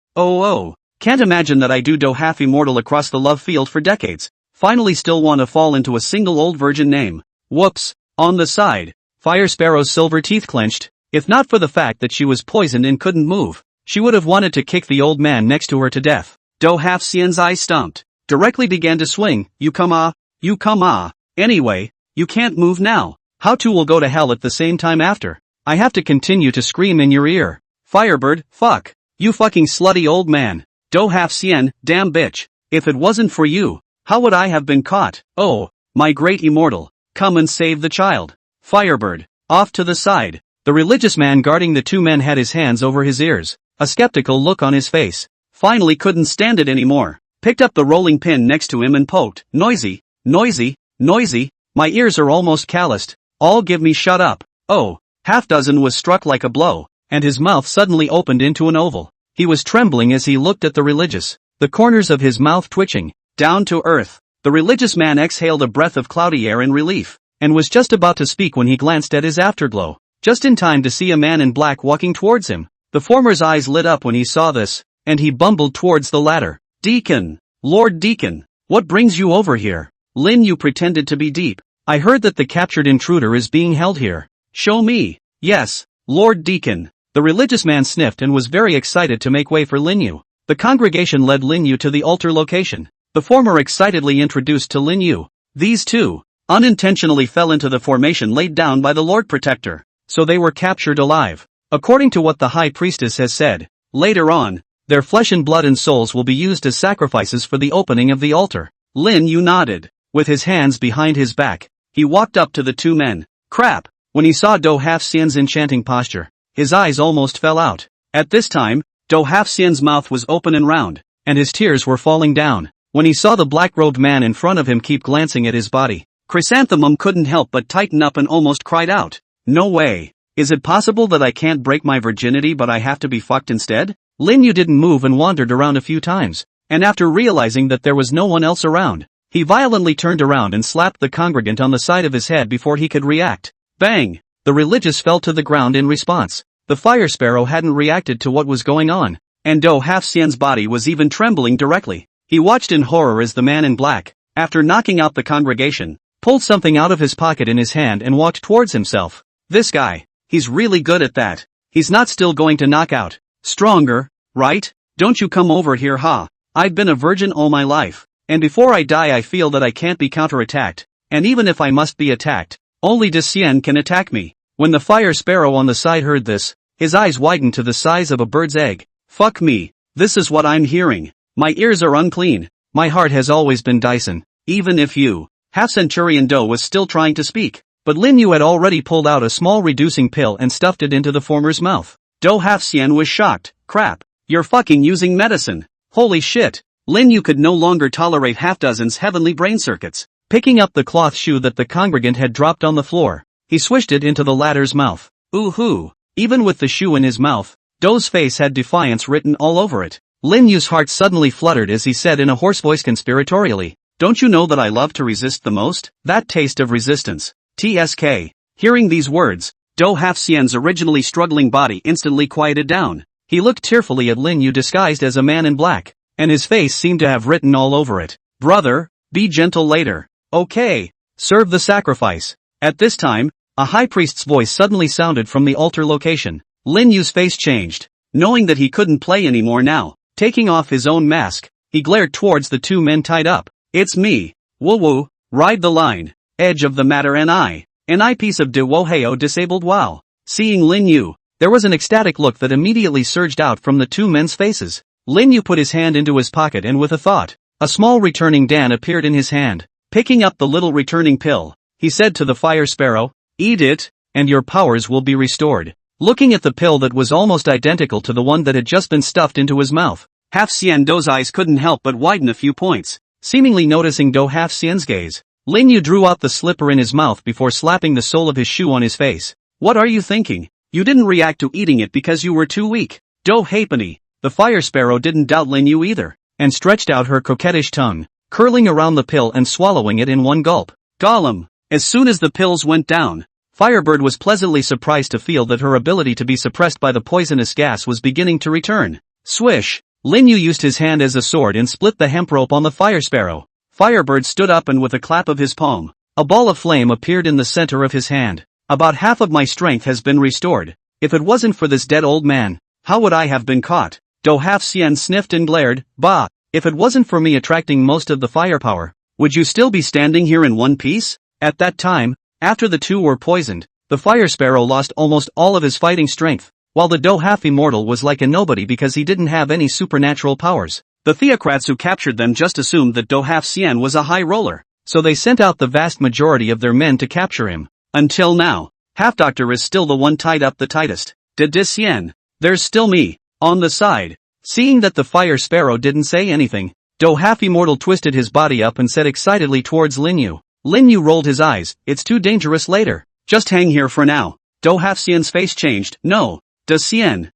can't imagine that I do half immortal across the love field for decades. Finally still want to fall into a single old virgin name. Whoops. On the side, Fire Sparrow's silver teeth clenched. If not for the fact that she was poisoned and couldn't move, she would have wanted to kick the old man next to her to death. Do Hafsan's eyes stumped, directly began to swing. You come ah. Anyway, you can't move now. How two will go to hell at the same time after? I have to continue to scream in your ear. Firebird, fuck. You fucking slutty old man. Do Hafsan, damn bitch. If it wasn't for you, how would I have been caught? Oh, my great immortal. Come and save the child. Firebird. Off to the side. The religious man guarding the two men had his hands over his ears, a skeptical look on his face. Finally couldn't stand it anymore. Picked up the rolling pin next to him and poked. Noisy, noisy, noisy. My ears are almost calloused. All give me shut up. Oh. Half dozen was struck like a blow, and his mouth suddenly opened into an oval. He was trembling as he looked at the religious, the corners of his mouth twitching. Down to earth. The religious man exhaled a breath of cloudy air in relief, and was just about to speak when he glanced at his afterglow, just in time to see a man in black walking towards him. The former's eyes lit up when he saw this, and he bumbled towards the latter. Deacon! Lord Deacon! What brings you over here? Lin Yu pretended to be deep. I heard that the captured intruder is being held here. Show me. Yes, Lord Deacon. The religious man sniffed and was very excited to make way for Lin Yu. The congregation led Lin Yu to the altar location. The former excitedly introduced to Lin Yu. These two unintentionally fell into the formation laid down by the Lord Protector, so they were captured alive. According to what the High Priestess has said, later on, their flesh and blood and souls will be used as sacrifices for the opening of the altar. Lin Yu nodded. With his hands behind his back, he walked up to the two men. Crap! When he saw Do Half-Xian's enchanting posture, his eyes almost fell out. At this time, Do Half-Xian's mouth was open and round, and his tears were falling down. When he saw the black-robed man in front of him keep glancing at his body, Chrysanthemum couldn't help but tighten up and almost cried out. No way. Is it possible that I can't break my virginity but I have to be fucked instead? Lin Yu didn't move and wandered around a few times, and after realizing that there was no one else around, he violently turned around and slapped the congregant on the side of his head before he could react. Bang! The religious fell to the ground in response. The fire sparrow hadn't reacted to what was going on, and Do Half-Xian's body was even trembling directly. He watched in horror as the man in black, after knocking out the congregation, pulled something out of his pocket in his hand and walked towards himself. This guy, he's really good at that. He's not still going to knock out. Stronger, right? Don't you come over here, ha. I've been a virgin all my life, and before I die I feel that I can't be counterattacked, and even if I must be attacked, only De Xian can attack me. When the fire sparrow on the side heard this, his eyes widened to the size of a bird's egg. Fuck me, this is what I'm hearing. My ears are unclean. My heart has always been Dyson. Even if you, Half-Centurion Do was still trying to speak, but Lin Yu had already pulled out a small reducing pill and stuffed it into the former's mouth. Do Half-Xian was shocked. Crap, you're fucking using medicine. Holy shit. Lin Yu could no longer tolerate half-dozen's heavenly brain circuits. Picking up the cloth shoe that the congregant had dropped on the floor, he swished it into the latter's mouth. Ooh-hoo. Even with the shoe in his mouth, Do's face had defiance written all over it. Lin Yu's heart suddenly fluttered as he said in a hoarse voice conspiratorially, "Don't you know that I love to resist the most? That taste of resistance. TSK." Hearing these words, Do Half-Xian's originally struggling body instantly quieted down. He looked tearfully at Lin Yu disguised as a man in black, and his face seemed to have written all over it. Brother, be gentle later. Okay. Serve the sacrifice. At this time, a high priest's voice suddenly sounded from the altar location. Lin Yu's face changed. Knowing that he couldn't play anymore now, taking off his own mask, he glared towards the two men tied up. It's me. Woo-woo, ride the line. Edge of the matter an eyepiece of De Woheo disabled wow. Seeing Lin Yu, there was an ecstatic look that immediately surged out from the two men's faces. Lin Yu put his hand into his pocket and with a thought, a small returning Dan appeared in his hand. Picking up the little returning pill, he said to the fire sparrow, "Eat it, and your powers will be restored." Looking at the pill that was almost identical to the one that had just been stuffed into his mouth, Half-Xian Do's eyes couldn't help but widen a few points. Seemingly noticing Do Half-Xian's gaze, Lin Yu drew out the slipper in his mouth before slapping the sole of his shoe on his face. What are you thinking? You didn't react to eating it because you were too weak. Do Halfpenny. The fire sparrow didn't doubt Lin Yu either, and stretched out her coquettish tongue, curling around the pill and swallowing it in one gulp. Gollum. As soon as the pills went down, Firebird was pleasantly surprised to feel that her ability to be suppressed by the poisonous gas was beginning to return. Swish! Lin Yu used his hand as a sword and split the hemp rope on the fire sparrow. Firebird stood up and with a clap of his palm, a ball of flame appeared in the center of his hand. About half of my strength has been restored. If it wasn't for this dead old man, how would I have been caught? Do Half-Xian sniffed and glared. Bah! If it wasn't for me attracting most of the firepower, would you still be standing here in one piece? At that time, after the two were poisoned, the fire sparrow lost almost all of his fighting strength, while the Do Half-Immortal was like a nobody because he didn't have any supernatural powers. The theocrats who captured them just assumed that Do Half-Xian was a high roller, so they sent out the vast majority of their men to capture him. Until now, Half-Doctor is still the one tied up the tightest. De Xian, there's still me, on the side. Seeing that the fire sparrow didn't say anything, Do Half-Immortal twisted his body up and said excitedly towards Lin Yu. Lin Yu rolled his eyes. It's too dangerous later. Just hang here for now. Do Half-Xian's face changed. No. De Xian.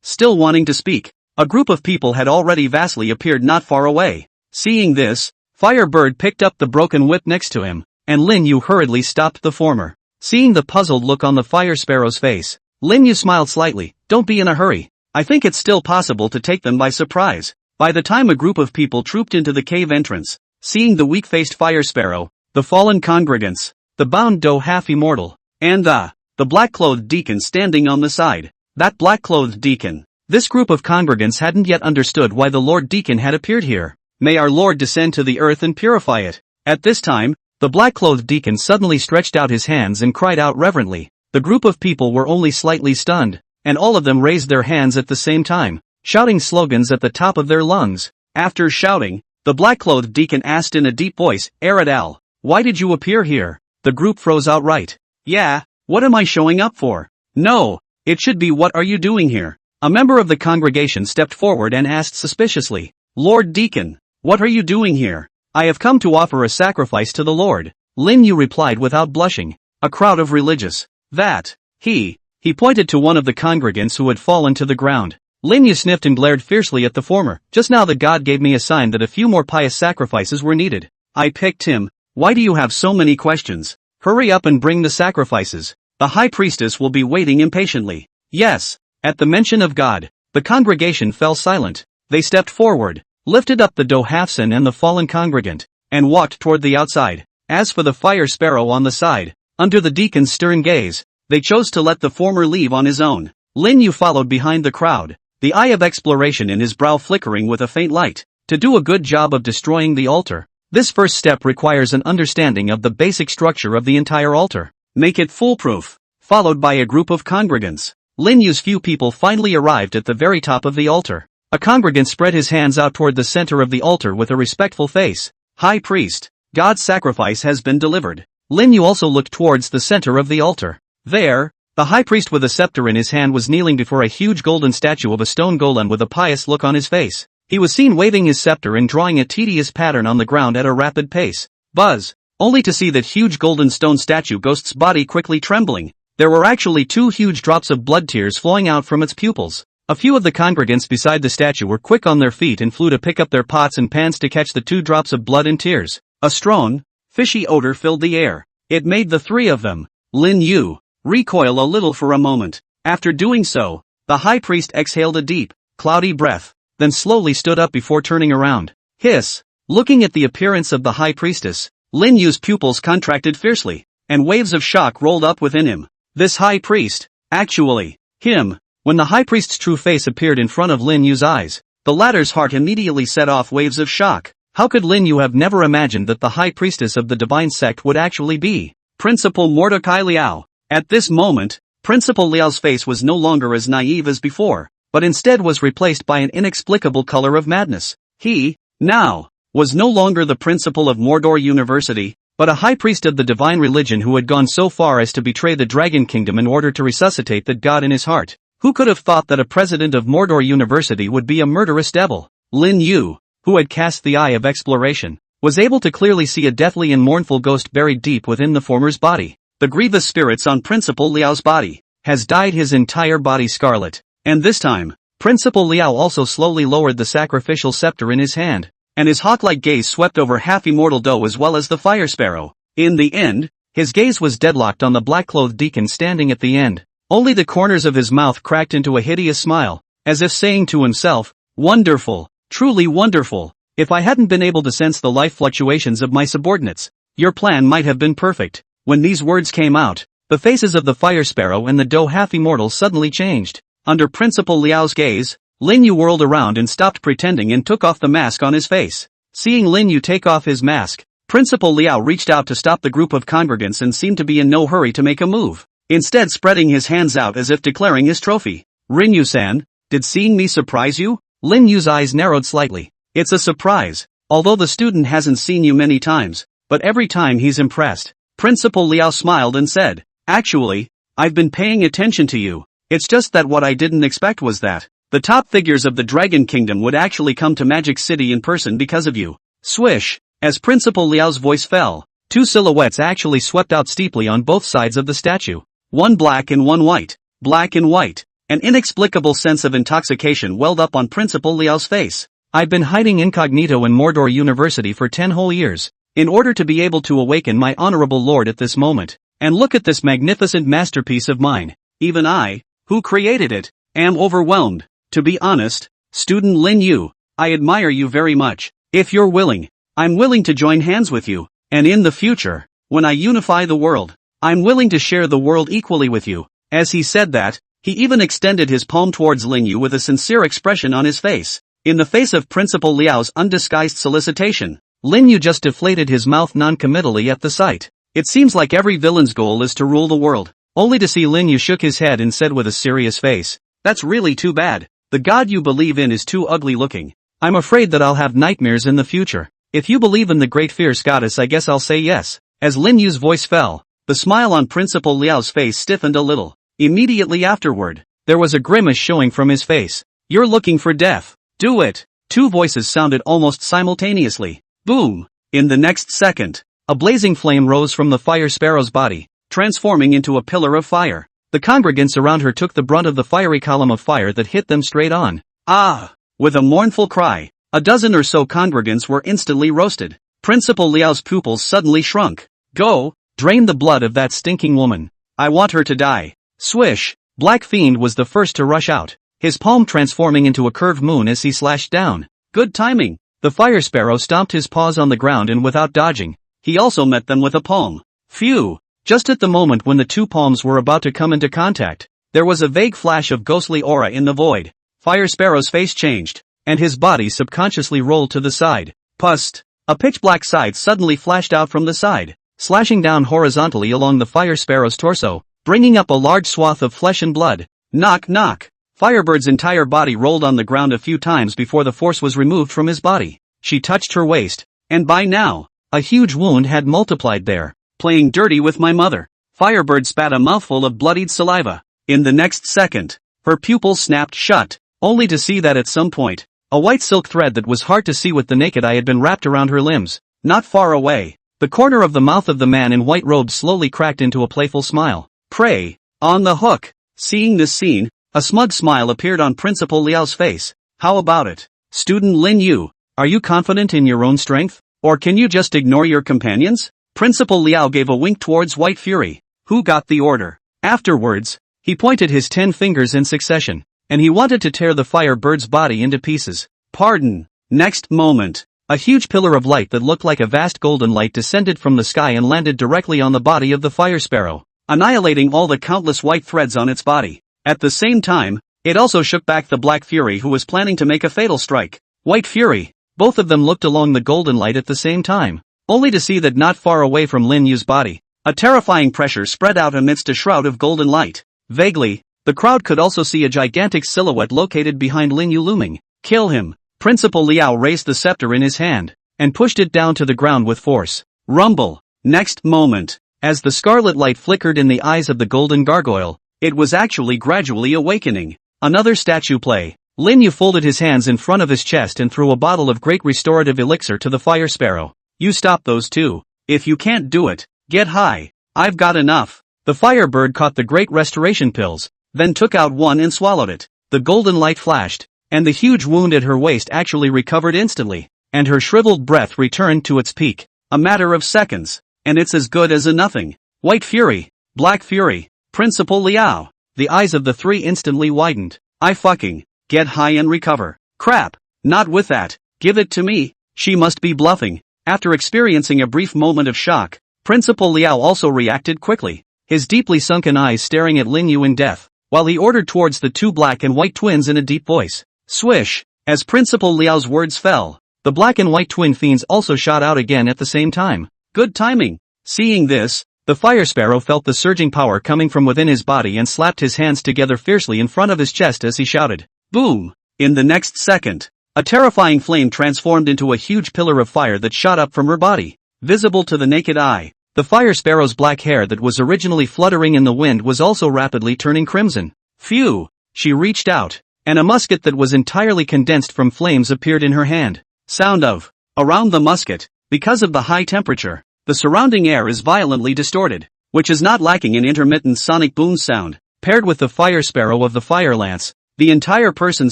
Still wanting to speak. A group of people had already vastly appeared not far away. Seeing this, Firebird picked up the broken whip next to him, and Lin Yu hurriedly stopped the former. Seeing the puzzled look on the Fire Sparrow's face, Lin Yu smiled slightly. Don't be in a hurry. I think it's still possible to take them by surprise. By the time a group of people trooped into the cave entrance, seeing the weak-faced Fire Sparrow, the fallen congregants, the bound doe half-immortal, and the black-clothed deacon standing on the side. That black-clothed deacon. This group of congregants hadn't yet understood why the Lord Deacon had appeared here. May our Lord descend to the earth and purify it. At this time, the black-clothed deacon suddenly stretched out his hands and cried out reverently. The group of people were only slightly stunned, and all of them raised their hands at the same time, shouting slogans at the top of their lungs. After shouting, the black-clothed deacon asked in a deep voice, Aradal, why did you appear here? The group froze outright. Yeah, what am I showing up for? No, it should be what are you doing here? A member of the congregation stepped forward and asked suspiciously, Lord Deacon, what are you doing here? I have come to offer a sacrifice to the Lord. Lin Yu replied without blushing. A crowd of religious. That. He pointed to one of the congregants who had fallen to the ground. Lin Yu sniffed and glared fiercely at the former. Just now the god gave me a sign that a few more pious sacrifices were needed. I picked him. Why do you have so many questions? Hurry up and bring the sacrifices. The high priestess will be waiting impatiently. Yes. At the mention of God, the congregation fell silent. They stepped forward, lifted up the doe half-son and the fallen congregant, and walked toward the outside. As for the Fire Sparrow on the side, under the deacon's stern gaze, they chose to let the former leave on his own. Lin Yu followed behind the crowd, the eye of exploration in his brow flickering with a faint light. To do a good job of destroying the altar, this first step requires an understanding of the basic structure of the entire altar. Make it foolproof. Followed by a group of congregants, Lin Yu's few people finally arrived at the very top of the altar. A congregant spread his hands out toward the center of the altar with a respectful face. High priest, God's sacrifice has been delivered. Lin Yu also looked towards the center of the altar. There, the high priest with a scepter in his hand was kneeling before a huge golden statue of a stone golem with a pious look on his face. He was seen waving his scepter and drawing a tedious pattern on the ground at a rapid pace. Buzz! Only to see that huge golden stone statue ghost's body quickly trembling. There were actually 2 huge drops of blood tears flowing out from its pupils. A few of the congregants beside the statue were quick on their feet and flew to pick up their pots and pans to catch the 2 drops of blood and tears. A strong, fishy odor filled the air. It made the 3 of them, Lin Yu, recoil a little for a moment. After doing so, the high priest exhaled a deep, cloudy breath, then slowly stood up before turning around. Hiss! Looking at the appearance of the high priestess, Lin Yu's pupils contracted fiercely, and waves of shock rolled up within him. This high priest, actually, him. When the high priest's true face appeared in front of Lin Yu's eyes, the latter's heart immediately set off waves of shock. How could Lin Yu have never imagined that the high priestess of the divine sect would actually be Principal Mordecai Liao? At this moment, Principal Liao's face was no longer as naive as before, but instead was replaced by an inexplicable color of madness. He, now, was no longer the principal of Mordor University, but a high priest of the divine religion who had gone so far as to betray the Dragon Kingdom in order to resuscitate that god in his heart. Who could have thought that a president of Mordor University would be a murderous devil? Lin Yu, who had cast the eye of exploration, was able to clearly see a deathly and mournful ghost buried deep within the former's body. The grievous spirits on Principal Liao's body has dyed his entire body scarlet, and this time, Principal Liao also slowly lowered the sacrificial scepter in his hand, and his hawk-like gaze swept over half-immortal doe as well as the Fire Sparrow. In the end, his gaze was deadlocked on the black-clothed deacon standing at the end. Only the corners of his mouth cracked into a hideous smile, as if saying to himself, wonderful, truly wonderful. If I hadn't been able to sense the life fluctuations of my subordinates, your plan might have been perfect. When these words came out, the faces of the Fire Sparrow and the doe half-immortal suddenly changed. Under Principal Liao's gaze, Lin Yu whirled around and stopped pretending and took off the mask on his face. Seeing Lin Yu take off his mask, Principal Liao reached out to stop the group of congregants and seemed to be in no hurry to make a move, instead spreading his hands out as if declaring his trophy. Rinyu-san, did seeing me surprise you? Lin Yu's eyes narrowed slightly. It's a surprise, although the student hasn't seen you many times, but every time he's impressed. Principal Liao smiled and said, actually, I've been paying attention to you. It's just that what I didn't expect was that the top figures of the Dragon Kingdom would actually come to Magic City in person because of you. Swish! As Principal Liao's voice fell, 2 silhouettes actually swept out steeply on both sides of the statue. One black and one white. Black and white. An inexplicable sense of intoxication welled up on Principal Liao's face. I've been hiding incognito in Mordor University for 10 whole years, in order to be able to awaken my honorable lord at this moment. And look at this magnificent masterpiece of mine. Even I, who created it, am overwhelmed. To be honest, student Lin Yu, I admire you very much. If you're willing, I'm willing to join hands with you, and in the future, when I unify the world, I'm willing to share the world equally with you. As he said that, he even extended his palm towards Lin Yu with a sincere expression on his face. In the face of Principal Liao's undisguised solicitation, Lin Yu just deflated his mouth non-committally at the sight. It seems like every villain's goal is to rule the world, only to see Lin Yu shook his head and said with a serious face, "That's really too bad. The god you believe in is too ugly looking. I'm afraid that I'll have nightmares in the future. If you believe in the great fierce goddess, I guess I'll say yes." As Lin Yu's voice fell, the smile on Principal Liao's face stiffened a little. Immediately afterward, there was a grimace showing from his face. "You're looking for death. Do it." Two voices sounded almost simultaneously. Boom! In the next second, a blazing flame rose from the fire sparrow's body, transforming into a pillar of fire. The congregants around her took the brunt of the fiery column of fire that hit them straight on. Ah! With a mournful cry, a dozen or so congregants were instantly roasted. Principal Liao's pupils suddenly shrunk. "Go, drain the blood of that stinking woman. I want her to die." Swish! Black Fiend was the first to rush out, his palm transforming into a curved moon as he slashed down. Good timing! The fire sparrow stomped his paws on the ground and without dodging, he also met them with a palm. Phew! Just at the moment when the two palms were about to come into contact, there was a vague flash of ghostly aura in the void. Fire Sparrow's face changed, and his body subconsciously rolled to the side. Pust! A pitch-black scythe suddenly flashed out from the side, slashing down horizontally along the Fire Sparrow's torso, bringing up a large swath of flesh and blood. Knock knock! Firebird's entire body rolled on the ground a few times before the force was removed from his body. She touched her waist, and by now, a huge wound had multiplied there. Playing dirty with my mother. Firebird spat a mouthful of bloodied saliva. In the next second, her pupils snapped shut, only to see that at some point, a white silk thread that was hard to see with the naked eye had been wrapped around her limbs. Not far away, the corner of the mouth of the man in white robes slowly cracked into a playful smile. Prey, on the hook. Seeing this scene, a smug smile appeared on Principal Liao's face. How about it, student Lin Yu? Are you confident in your own strength? Or can you just ignore your companions? Principal Liao gave a wink towards White Fury, who got the order. Afterwards, he pointed his 10 fingers in succession, and he wanted to tear the Firebird's body into pieces. Pardon. Next moment, a huge pillar of light that looked like a vast golden light descended from the sky and landed directly on the body of the Fire Sparrow, annihilating all the countless white threads on its body. At the same time, it also shook back the Black Fury who was planning to make a fatal strike. White Fury. Both of them looked along the golden light at the same time, only to see that not far away from Lin Yu's body, a terrifying pressure spread out amidst a shroud of golden light. Vaguely, the crowd could also see a gigantic silhouette located behind Lin Yu looming. Kill him! Principal Liao raised the scepter in his hand, and pushed it down to the ground with force. Rumble! Next moment, as the scarlet light flickered in the eyes of the golden gargoyle, it was actually gradually awakening. Another statue play. Lin Yu folded his hands in front of his chest and threw a bottle of great restorative elixir to the Fire Sparrow. You stop those two. If you can't do it, get high. I've got enough. The Firebird caught the great restoration pills, then took out one and swallowed it. The golden light flashed, and the huge wound at her waist actually recovered instantly, and her shriveled breath returned to its peak. A matter of seconds, and it's as good as a nothing. White Fury, Black Fury, Principal Liao. The eyes of the three instantly widened. I fucking get high and recover. Crap, not with that. Give it to me. She must be bluffing. After experiencing a brief moment of shock, Principal Liao also reacted quickly, his deeply sunken eyes staring at Lin Yu in death, while he ordered towards the two black and white twins in a deep voice. Swish! As Principal Liao's words fell, the black and white twin fiends also shot out again at the same time. Good timing! Seeing this, the Fire Sparrow felt the surging power coming from within his body and slapped his hands together fiercely in front of his chest as he shouted. Boom! In the next second, a terrifying flame transformed into a huge pillar of fire that shot up from her body. Visible to the naked eye, the Fire Sparrow's black hair that was originally fluttering in the wind was also rapidly turning crimson. Phew! She reached out, and a musket that was entirely condensed from flames appeared in her hand. Sound of. Around the musket, because of the high temperature, the surrounding air is violently distorted, which is not lacking in intermittent sonic boom sound. Paired with the fire sparrow of the fire lance, the entire person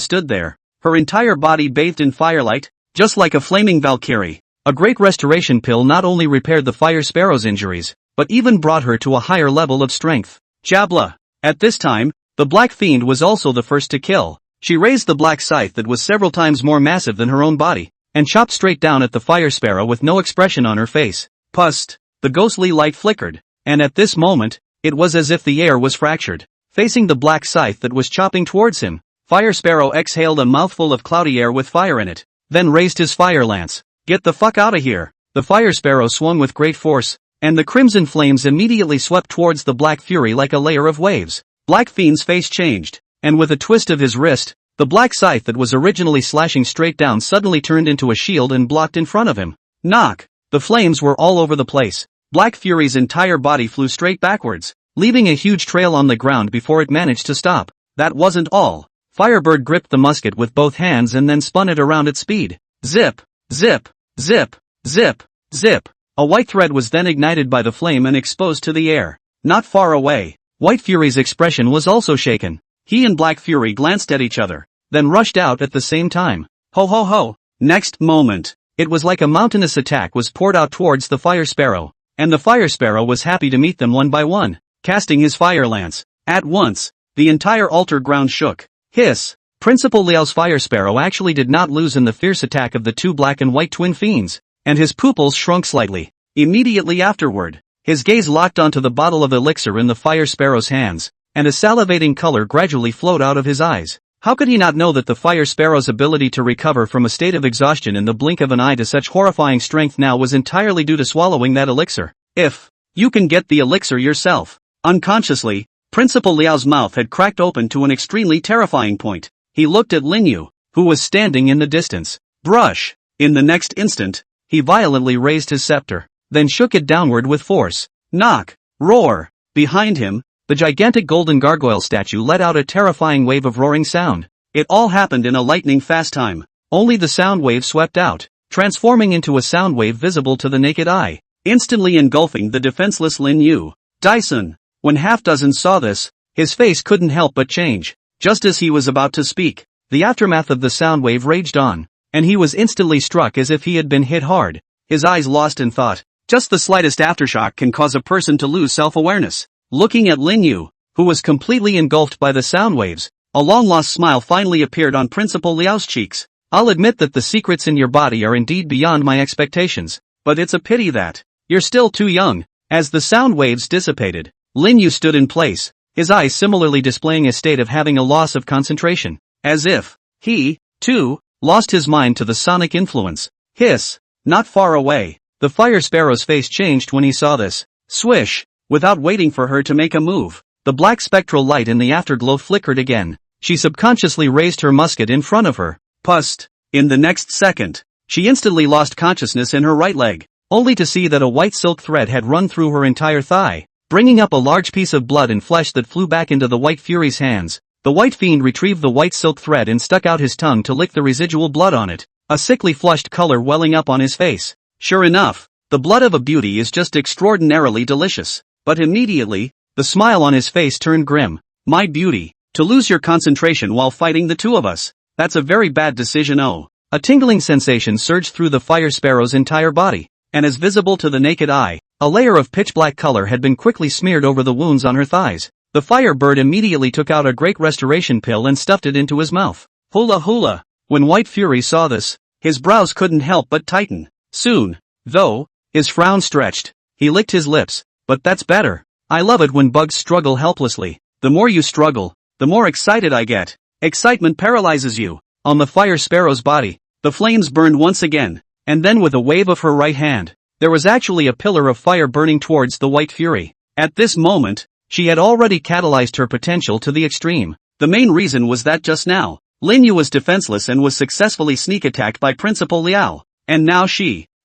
stood there, her entire body bathed in firelight, just like a flaming Valkyrie. A great restoration pill not only repaired the fire sparrow's injuries, but even brought her to a higher level of strength. Jabla. At this time, the black fiend was also the first to kill. She raised the black scythe that was several times more massive than her own body, and chopped straight down at the fire sparrow with no expression on her face. Pust. The ghostly light flickered, and at this moment, it was as if the air was fractured. Facing the black scythe that was chopping towards him, Fire Sparrow exhaled a mouthful of cloudy air with fire in it, then raised his fire lance. Get the fuck out of here! The Fire Sparrow swung with great force, and the crimson flames immediately swept towards the Black Fury like a layer of waves. Black Fiend's face changed, and with a twist of his wrist, the black scythe that was originally slashing straight down suddenly turned into a shield and blocked in front of him. Knock! The flames were all over the place. Black Fury's entire body flew straight backwards, leaving a huge trail on the ground before it managed to stop. That wasn't all. Firebird gripped the musket with both hands and then spun it around at speed. Zip! Zip! Zip! Zip! Zip! A white thread was then ignited by the flame and exposed to the air. Not far away, White Fury's expression was also shaken. He and Black Fury glanced at each other, then rushed out at the same time. Ho ho ho! Next moment, it was like a mountainous attack was poured out towards the Fire Sparrow, and the Fire Sparrow was happy to meet them one by one, casting his fire lance. At once, the entire altar ground shook. Hiss! Principal Liao's Fire Sparrow actually did not lose in the fierce attack of the two black and white twin fiends, and his pupils shrunk slightly. Immediately afterward, his gaze locked onto the bottle of elixir in the Fire Sparrow's hands, and a salivating color gradually flowed out of his eyes. How could he not know that the Fire Sparrow's ability to recover from a state of exhaustion in the blink of an eye to such horrifying strength now was entirely due to swallowing that elixir? If you can get the elixir yourself. Unconsciously, Principal Liao's mouth had cracked open to an extremely terrifying point. He looked at Lin Yu, who was standing in the distance. Brush! In the next instant, he violently raised his scepter, then shook it downward with force. Knock! Roar! Behind him, the gigantic golden gargoyle statue let out a terrifying wave of roaring sound. It all happened in a lightning-fast time. Only the sound wave swept out, transforming into a sound wave visible to the naked eye, instantly engulfing the defenseless Lin Yu. Dyson! When half-dozen saw this, his face couldn't help but change. Just as he was about to speak, the aftermath of the sound wave raged on, and he was instantly struck as if he had been hit hard. His eyes lost in thought. Just the slightest aftershock can cause a person to lose self-awareness. Looking at Lin Yu, who was completely engulfed by the sound waves, a long-lost smile finally appeared on Principal Liao's cheeks. I'll admit that the secrets in your body are indeed beyond my expectations, but it's a pity that you're still too young. As the sound waves dissipated, Lin Yu stood in place, his eyes similarly displaying a state of having a loss of concentration, as if he, too, lost his mind to the sonic influence. Hiss! Not far away, the Fire Sparrow's face changed when he saw this. Swish! Without waiting for her to make a move, the black spectral light in the afterglow flickered again. She subconsciously raised her musket in front of her. Pust! In the next second, she instantly lost consciousness in her right leg, only to see that a white silk thread had run through her entire thigh, bringing up a large piece of blood and flesh that flew back into the White Fury's hands. The White Fiend retrieved the white silk thread and stuck out his tongue to lick the residual blood on it, a sickly flushed color welling up on his face. Sure enough, the blood of a beauty is just extraordinarily delicious. But immediately, the smile on his face turned grim. My beauty, to lose your concentration while fighting the two of us. That's a very bad decision. Oh. A tingling sensation surged through the Fire Sparrow's entire body, and as visible to the naked eye, a layer of pitch-black color had been quickly smeared over the wounds on her thighs. The Firebird immediately took out a great restoration pill and stuffed it into his mouth. Hula hula! When White Fury saw this, his brows couldn't help but tighten. Soon, though, his frown stretched. He licked his lips. But that's better. I love it when bugs struggle helplessly. The more you struggle, the more excited I get. Excitement paralyzes you. On the Fire Sparrow's body, the flames burned once again, and then with a wave of her right hand, there was actually a pillar of fire burning towards the White Fury. At this moment, she had already catalyzed her potential to the extreme. The main reason was that just now, Lin Yu was defenseless and was successfully sneak attacked by Principal Liao. And now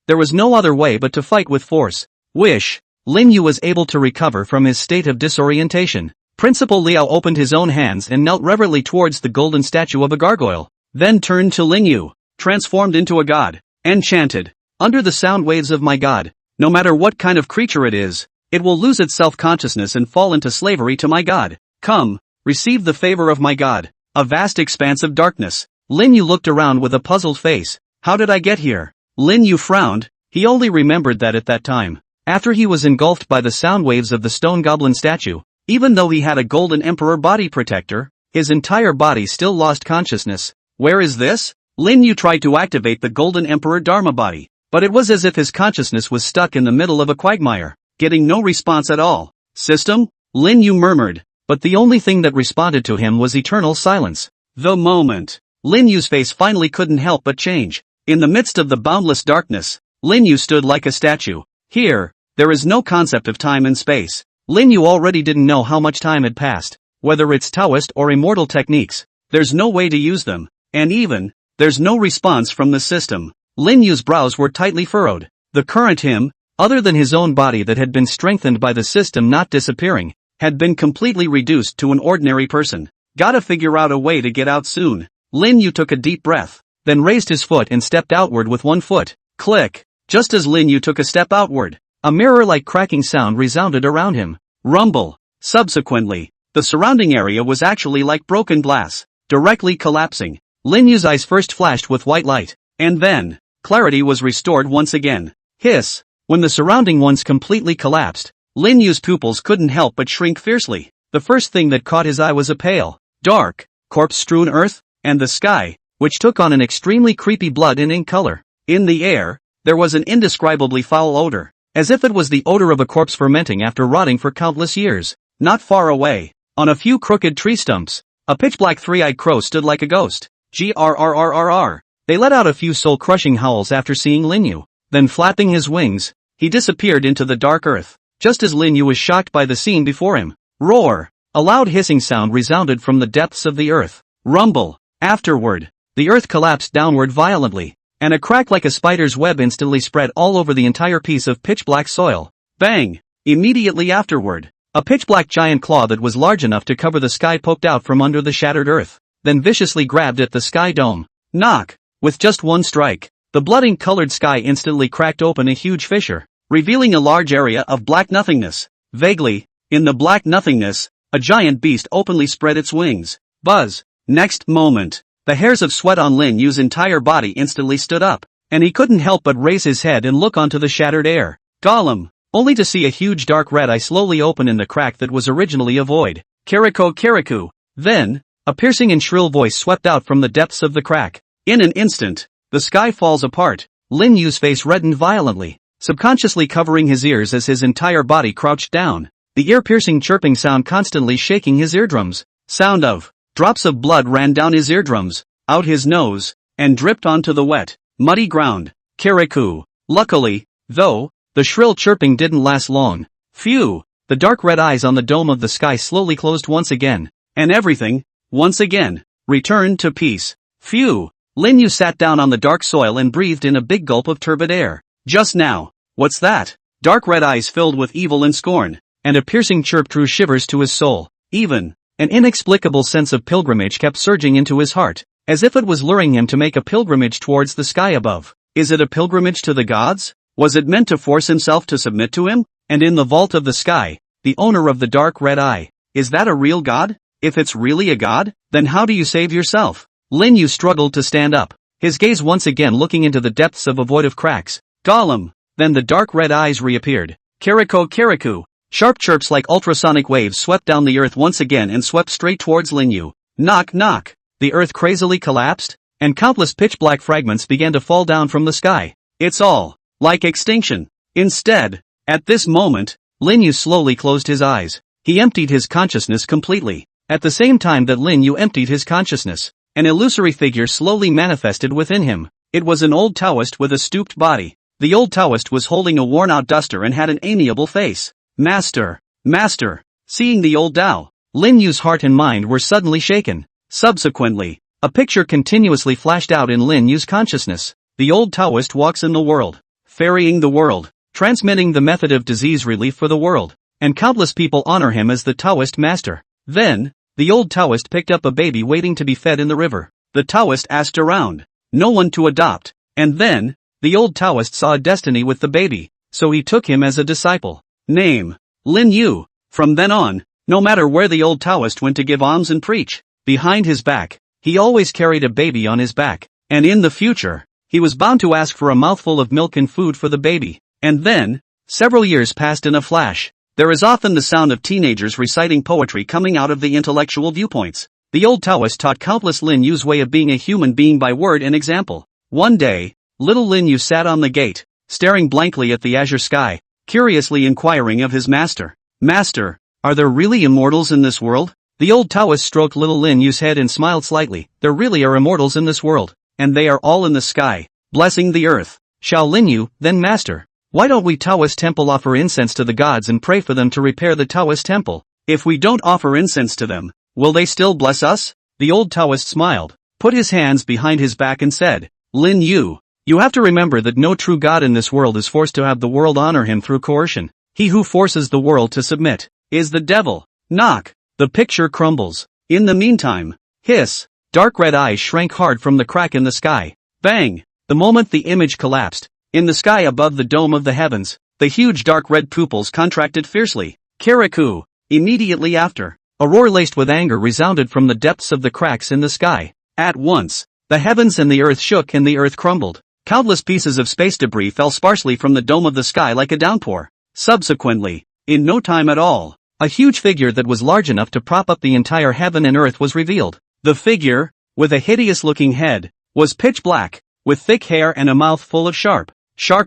there was no other way but to fight with force. Wish! Lin Yu was able to recover from his state of disorientation. Principal Liao opened his own hands and knelt reverently towards the golden statue of a gargoyle, then turned to Lin Yu, transformed into a god, and chanted, "Under the sound waves of my god, no matter what kind of creature it is, it will lose its self-consciousness and fall into slavery to my god." Come, receive the favor of my god. A vast expanse of darkness. Lin Yu looked around with a puzzled face. How did I get here? Lin Yu frowned. He only remembered that at that time, after he was engulfed by the sound waves of the stone goblin statue, even though he had a golden emperor body protector, his entire body still lost consciousness. Where is this? Lin Yu tried to activate the golden emperor dharma body, but it was as if his consciousness was stuck in the middle of a quagmire, getting no response at all. System? Lin Yu murmured, but the only thing that responded to him was eternal silence. The moment. Lin Yu's face finally couldn't help but change. In the midst of the boundless darkness, Lin Yu stood like a statue. Here, there is no concept of time and space. Lin Yu already didn't know how much time had passed. Whether it's Taoist or immortal techniques, there's no way to use them. And even, there's no response from the system. Lin Yu's brows were tightly furrowed. The current him, other than his own body that had been strengthened by the system not disappearing, had been completely reduced to an ordinary person. Gotta figure out a way to get out soon. Lin Yu took a deep breath, then raised his foot and stepped outward with one foot. Click! Just as Lin Yu took a step outward, a mirror-like cracking sound resounded around him. Rumble! Subsequently, the surrounding area was actually like broken glass, directly collapsing. Lin Yu's eyes first flashed with white light, and then, clarity was restored once again. Hiss! When the surrounding ones completely collapsed, Lin Yu's pupils couldn't help but shrink fiercely. The first thing that caught his eye was a pale, dark, corpse-strewn earth, and the sky, which took on an extremely creepy blood and ink color. In the air, there was an indescribably foul odor, as if it was the odor of a corpse fermenting after rotting for countless years. Not far away, on a few crooked tree stumps, a pitch-black three-eyed crow stood like a ghost. Grrrrrrr. They let out a few soul-crushing howls after seeing Lin Yu. Then flapping his wings, he disappeared into the dark earth, just as Lin Yu was shocked by the scene before him. Roar! A loud hissing sound resounded from the depths of the earth. Rumble! Afterward, the earth collapsed downward violently, and a crack like a spider's web instantly spread all over the entire piece of pitch-black soil. Bang! Immediately afterward, a pitch-black giant claw that was large enough to cover the sky poked out from under the shattered earth, then viciously grabbed at the sky dome. Knock! With just one strike, the blood-ink-colored sky instantly cracked open a huge fissure, revealing a large area of black nothingness. Vaguely, in the black nothingness, a giant beast openly spread its wings. Buzz! Next moment, the hairs of sweat on Lin Yu's entire body instantly stood up, and he couldn't help but raise his head and look onto the shattered air. Golem! Only to see a huge dark red eye slowly open in the crack that was originally a void. Kiriko Kirikou! Then, a piercing and shrill voice swept out from the depths of the crack. In an instant, the sky falls apart. Lin Yu's face reddened violently, subconsciously covering his ears as his entire body crouched down, the ear-piercing chirping sound constantly shaking his eardrums. Sound of drops of blood ran down his eardrums, out his nose, and dripped onto the wet, muddy ground. Kirikou! Luckily, though, the shrill chirping didn't last long. Phew! The dark red eyes on the dome of the sky slowly closed once again, and everything, once again, returned to peace. Phew! Lin Yu sat down on the dark soil and breathed in a big gulp of turbid air. Just now, what's that? Dark red eyes filled with evil and scorn, and a piercing chirp drew shivers to his soul. Even, an inexplicable sense of pilgrimage kept surging into his heart, as if it was luring him to make a pilgrimage towards the sky above. Is it a pilgrimage to the gods? Was it meant to force himself to submit to him? And in the vault of the sky, the owner of the dark red eye, is that a real god? If it's really a god, then how do you save yourself? Lin Yu struggled to stand up, his gaze once again looking into the depths of a void of cracks. Golem! Then the dark red eyes reappeared. Kiriko Kirikou! Sharp chirps like ultrasonic waves swept down the earth once again and swept straight towards Lin Yu. Knock knock! The earth crazily collapsed, and countless pitch-black fragments began to fall down from the sky. It's all like extinction. Instead, at this moment, Lin Yu slowly closed his eyes. He emptied his consciousness completely. At the same time that Lin Yu emptied his consciousness, an illusory figure slowly manifested within him. It was an old Taoist with a stooped body. The old Taoist was holding a worn-out duster and had an amiable face. Master! Master! Seeing the old Tao, Lin Yu's heart and mind were suddenly shaken. Subsequently, a picture continuously flashed out in Lin Yu's consciousness. The old Taoist walks in the world, ferrying the world, transmitting the method of disease relief for the world, and countless people honor him as the Taoist master. Then, the old Taoist picked up a baby waiting to be fed in the river. The Taoist asked around, no one to adopt, and then, the old Taoist saw a destiny with the baby, so he took him as a disciple. Name: Lin Yu. From then on, No matter where the old Taoist went to give alms and preach, behind his back, he always carried a baby on his back, and in the future, he was bound to ask for a mouthful of milk and food for the baby. And then, several years passed in a flash. There is often the sound of teenagers reciting poetry coming out of the intellectual viewpoints. The old Taoist taught countless Lin Yu's way of being a human being by word and example. One day, little Lin Yu sat on the gate, staring blankly at the azure sky, curiously inquiring of his master. Master, are there really immortals in this world? The old Taoist stroked little Lin Yu's head and smiled slightly. There really are immortals in this world, and they are all in the sky, blessing the earth. Shall Lin Yu, then master, why don't we Taoist temple offer incense to the gods and pray for them to repair the Taoist temple? If we don't offer incense to them, will they still bless us? The old Taoist smiled, put his hands behind his back and said, Lin Yu, you have to remember that no true God in this world is forced to have the world honor him through coercion. He who forces the world to submit is the devil. Knock. The picture crumbles. In the meantime, hiss. Dark red eyes shrank hard from the crack in the sky. Bang! The moment the image collapsed, in the sky above the dome of the heavens, the huge dark red pupils contracted fiercely. Kirikou! Immediately after, a roar laced with anger resounded from the depths of the cracks in the sky. At once, the heavens and the earth shook and the earth crumbled. Countless pieces of space debris fell sparsely from the dome of the sky like a downpour. Subsequently, in no time at all, a huge figure that was large enough to prop up the entire heaven and earth was revealed. The figure, with a hideous-looking head, was pitch black, with thick hair and a mouth full of sharp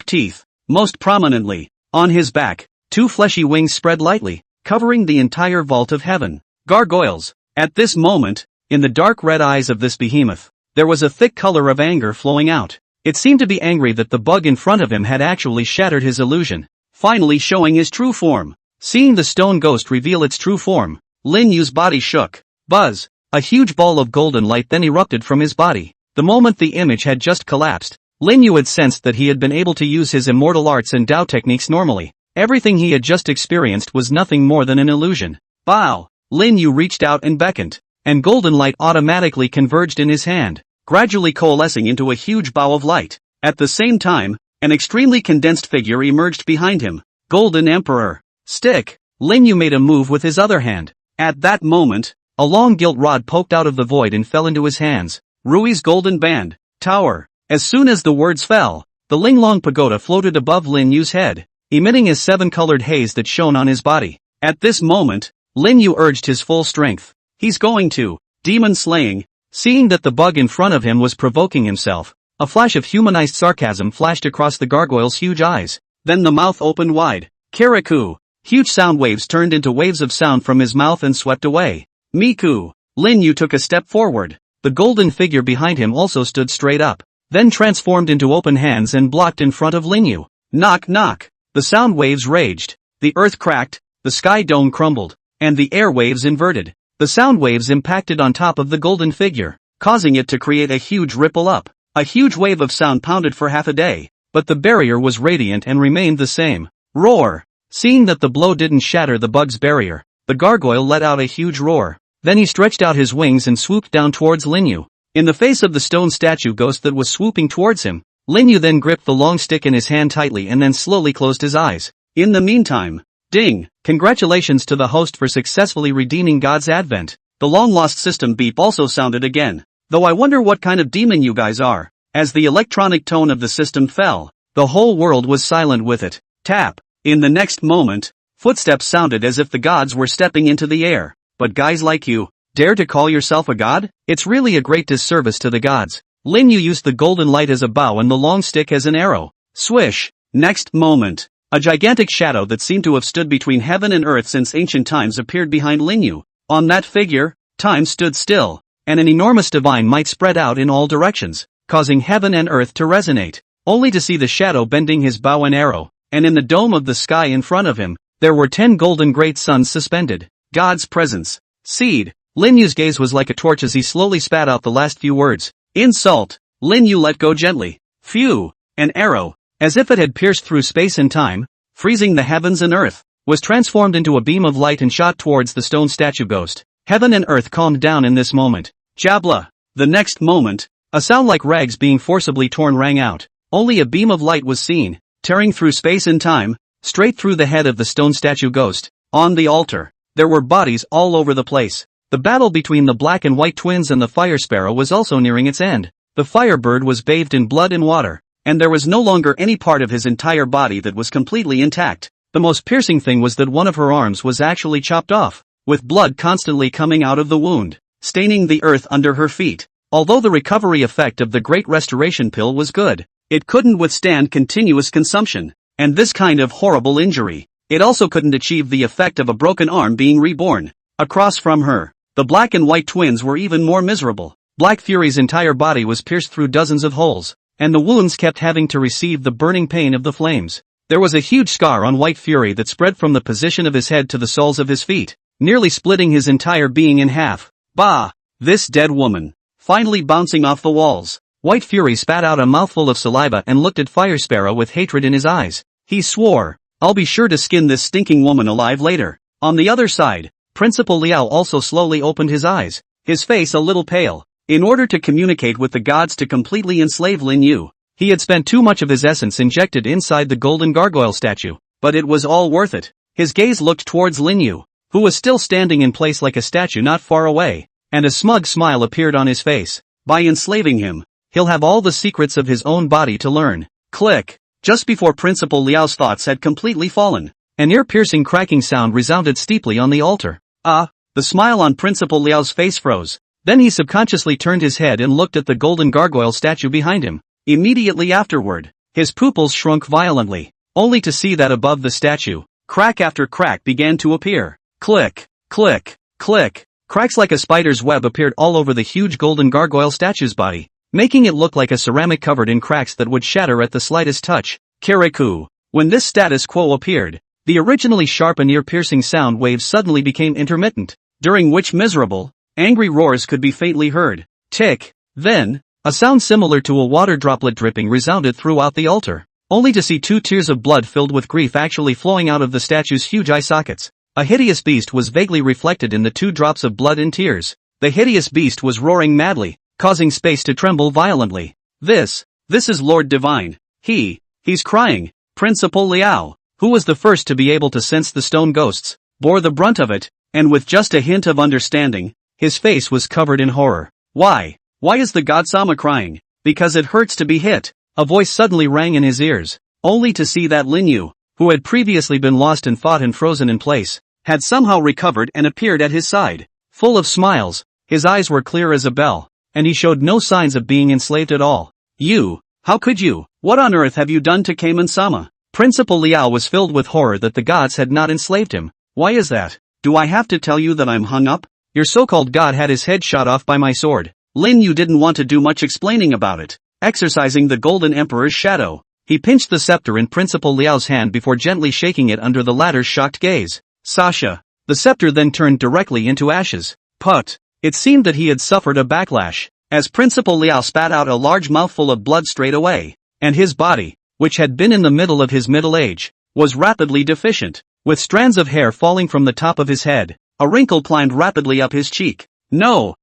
teeth. Most prominently, on his back, two fleshy wings spread lightly, covering the entire vault of heaven. Gargoyles. At this moment, in the dark red eyes of this behemoth, there was a thick color of anger flowing out. It seemed to be angry that the bug in front of him had actually shattered his illusion, finally showing his true form. Seeing the stone ghost reveal its true form, Lin Yu's body shook. Buzz! A huge ball of golden light then erupted from his body. The moment the image had just collapsed, Lin Yu had sensed that he had been able to use his immortal arts and Dao techniques normally. Everything he had just experienced was nothing more than an illusion. Bow! Lin Yu reached out and beckoned, and golden light automatically converged in his hand, gradually coalescing into a huge bow of light. At the same time, an extremely condensed figure emerged behind him. Golden Emperor. Stick! Lin Yu made a move with his other hand. At that moment, a long gilt rod poked out of the void and fell into his hands. Rui's golden band. Tower. As soon as the words fell, the Linglong Pagoda floated above Lin Yu's head, emitting a seven-colored haze that shone on his body. At this moment, Lin Yu urged his full strength. He's going to demon slaying. Seeing that the bug in front of him was provoking himself, a flash of humanized sarcasm flashed across the gargoyle's huge eyes. Then the mouth opened wide. Kirikou! Huge sound waves turned into waves of sound from his mouth and swept away. Miku! Lin Yu took a step forward. The golden figure behind him also stood straight up, then transformed into open hands and blocked in front of Lin Yu. Knock knock! The sound waves raged. The earth cracked, the sky dome crumbled, and the air waves inverted. The sound waves impacted on top of the golden figure, causing it to create a huge ripple up. A huge wave of sound pounded for half a day, but the barrier was radiant and remained the same. Roar! Seeing that the blow didn't shatter the bug's barrier, the gargoyle let out a huge roar. Then he stretched out his wings and swooped down towards Lin Yu. In the face of the stone statue ghost that was swooping towards him, Lin Yu then gripped the long stick in his hand tightly and then slowly closed his eyes. In the meantime, ding! Congratulations to the host for successfully redeeming God's advent. The long-lost system beep also sounded again. Though I wonder what kind of demon you guys are. As the electronic tone of the system fell, the whole world was silent with it. Tap! In the next moment, footsteps sounded as if the gods were stepping into the air. But guys like you, dare to call yourself a god? It's really a great disservice to the gods. Lin Yu used the golden light as a bow and the long stick as an arrow. Swish! Next moment, a gigantic shadow that seemed to have stood between heaven and earth since ancient times appeared behind Lin Yu. On that figure, time stood still, and an enormous divine might spread out in all directions, causing heaven and earth to resonate, only to see the shadow bending his bow and arrow, and in the dome of the sky in front of him, there were 10 golden great suns suspended. God's presence. Seed. Lin Yu's gaze was like a torch as he slowly spat out the last few words. Insult. Lin Yu let go gently. Phew. An arrow, as if it had pierced through space and time, freezing the heavens and earth, was transformed into a beam of light and shot towards the stone statue ghost. Heaven and earth calmed down in this moment. Jabla. The next moment, a sound like rags being forcibly torn rang out. Only a beam of light was seen, tearing through space and time, straight through the head of the stone statue ghost. On the altar, There were bodies all over the place. The battle between the black and white twins and the fire sparrow was also nearing its end. The firebird was bathed in blood and water, and there was no longer any part of his entire body that was completely intact. The most piercing thing was that one of her arms was actually chopped off, with blood constantly coming out of the wound, staining the earth under her feet. Although the recovery effect of the Great Restoration Pill was good, it couldn't withstand continuous consumption, and this kind of horrible injury. It also couldn't achieve the effect of a broken arm being reborn. Across from her, the black and white twins were even more miserable. Black Fury's entire body was pierced through dozens of holes, and the wounds kept having to receive the burning pain of the flames. There was a huge scar on White Fury that spread from the position of his head to the soles of his feet, nearly splitting his entire being in half. Bah! This dead woman. Finally bouncing off the walls, White Fury spat out a mouthful of saliva and looked at Fire Sparrow with hatred in his eyes. He swore, "I'll be sure to skin this stinking woman alive later." On the other side, Principal Liao also slowly opened his eyes, his face a little pale. In order to communicate with the gods to completely enslave Lin Yu, he had spent too much of his essence injected inside the golden gargoyle statue, but it was all worth it. His gaze looked towards Lin Yu, who was still standing in place like a statue not far away, and a smug smile appeared on his face. By enslaving him, he'll have all the secrets of his own body to learn. Click! Just before Principal Liao's thoughts had completely fallen, an ear-piercing cracking sound resounded steeply on the altar. The smile on Principal Liao's face froze. Then he subconsciously turned his head and looked at the golden gargoyle statue behind him. Immediately afterward, his pupils shrunk violently, only to see that above the statue, crack after crack began to appear. Click, click, click. Cracks like a spider's web appeared all over the huge golden gargoyle statue's body, making it look like a ceramic covered in cracks that would shatter at the slightest touch. Kirikou. When this status quo appeared, the originally sharp and ear-piercing sound waves suddenly became intermittent, during which miserable, angry roars could be faintly heard. Tick. Then, a sound similar to a water droplet dripping resounded throughout the altar, only to see two tears of blood filled with grief actually flowing out of the statue's huge eye sockets. A hideous beast was vaguely reflected in the two drops of blood and tears. The hideous beast was roaring madly, causing space to tremble violently. This is Lord Divine. He's crying. Principal Liao, who was the first to be able to sense the stone ghosts, bore the brunt of it, and with just a hint of understanding, his face was covered in horror. Why is the God-sama crying? Because it hurts to be hit. A voice suddenly rang in his ears, only to see that Lin Yu, who had previously been lost and fought and frozen in place, had somehow recovered and appeared at his side. Full of smiles, his eyes were clear as a bell, and he showed no signs of being enslaved at all. You, how could you? What on earth have you done to Kamen-sama? Principal Liao was filled with horror that the gods had not enslaved him. Why is that? Do I have to tell you that I'm hung up? Your so-called god had his head shot off by my sword. Lin Yu didn't want to do much explaining about it. Exercising the Golden Emperor's shadow, he pinched the scepter in Principal Liao's hand before gently shaking it under the latter's shocked gaze. Sasha. The scepter then turned directly into ashes. Put. It seemed that he had suffered a backlash, as Principal Liao spat out a large mouthful of blood straight away, and his body, which had been in the middle of his middle age, was rapidly deficient, with strands of hair falling from the top of his head. A wrinkle climbed rapidly up his cheek. No,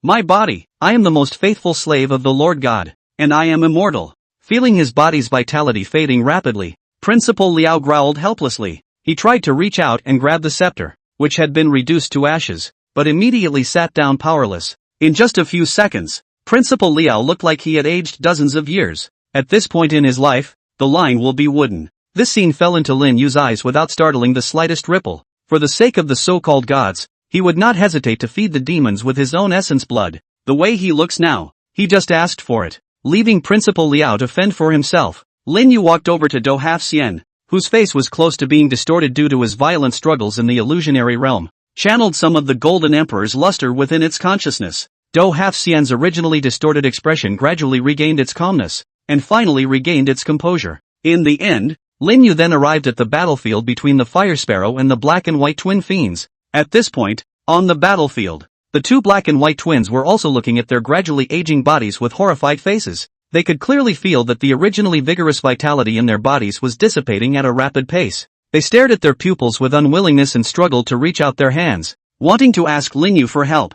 my body. I am the most faithful slave of the Lord God, and I am immortal. Feeling his body's vitality fading rapidly, Principal Liao growled helplessly. He tried to reach out and grab the scepter, which had been reduced to ashes, but immediately sat down powerless. In just a few seconds, Principal Liao looked like he had aged dozens of years. At this point in his life, the line will be wooden. This scene fell into Lin Yu's eyes without startling the slightest ripple. For the sake of the so-called gods, he would not hesitate to feed the demons with his own essence blood. The way he looks now, he just asked for it. Leaving Principal Liao to fend for himself, Lin Yu walked over to Do Half Xian, whose face was close to being distorted due to his violent struggles in the illusionary realm, channeled some of the Golden Emperor's luster within its consciousness. Do Half Xian's originally distorted expression gradually regained its calmness, and finally regained its composure. In the end, Lin Yu then arrived at the battlefield between the Fire Sparrow and the black and white twin fiends. At this point, on the battlefield, the two black and white twins were also looking at their gradually aging bodies with horrified faces. They could clearly feel that the originally vigorous vitality in their bodies was dissipating at a rapid pace. They stared at their pupils with unwillingness and struggled to reach out their hands, wanting to ask Lin Yu for help.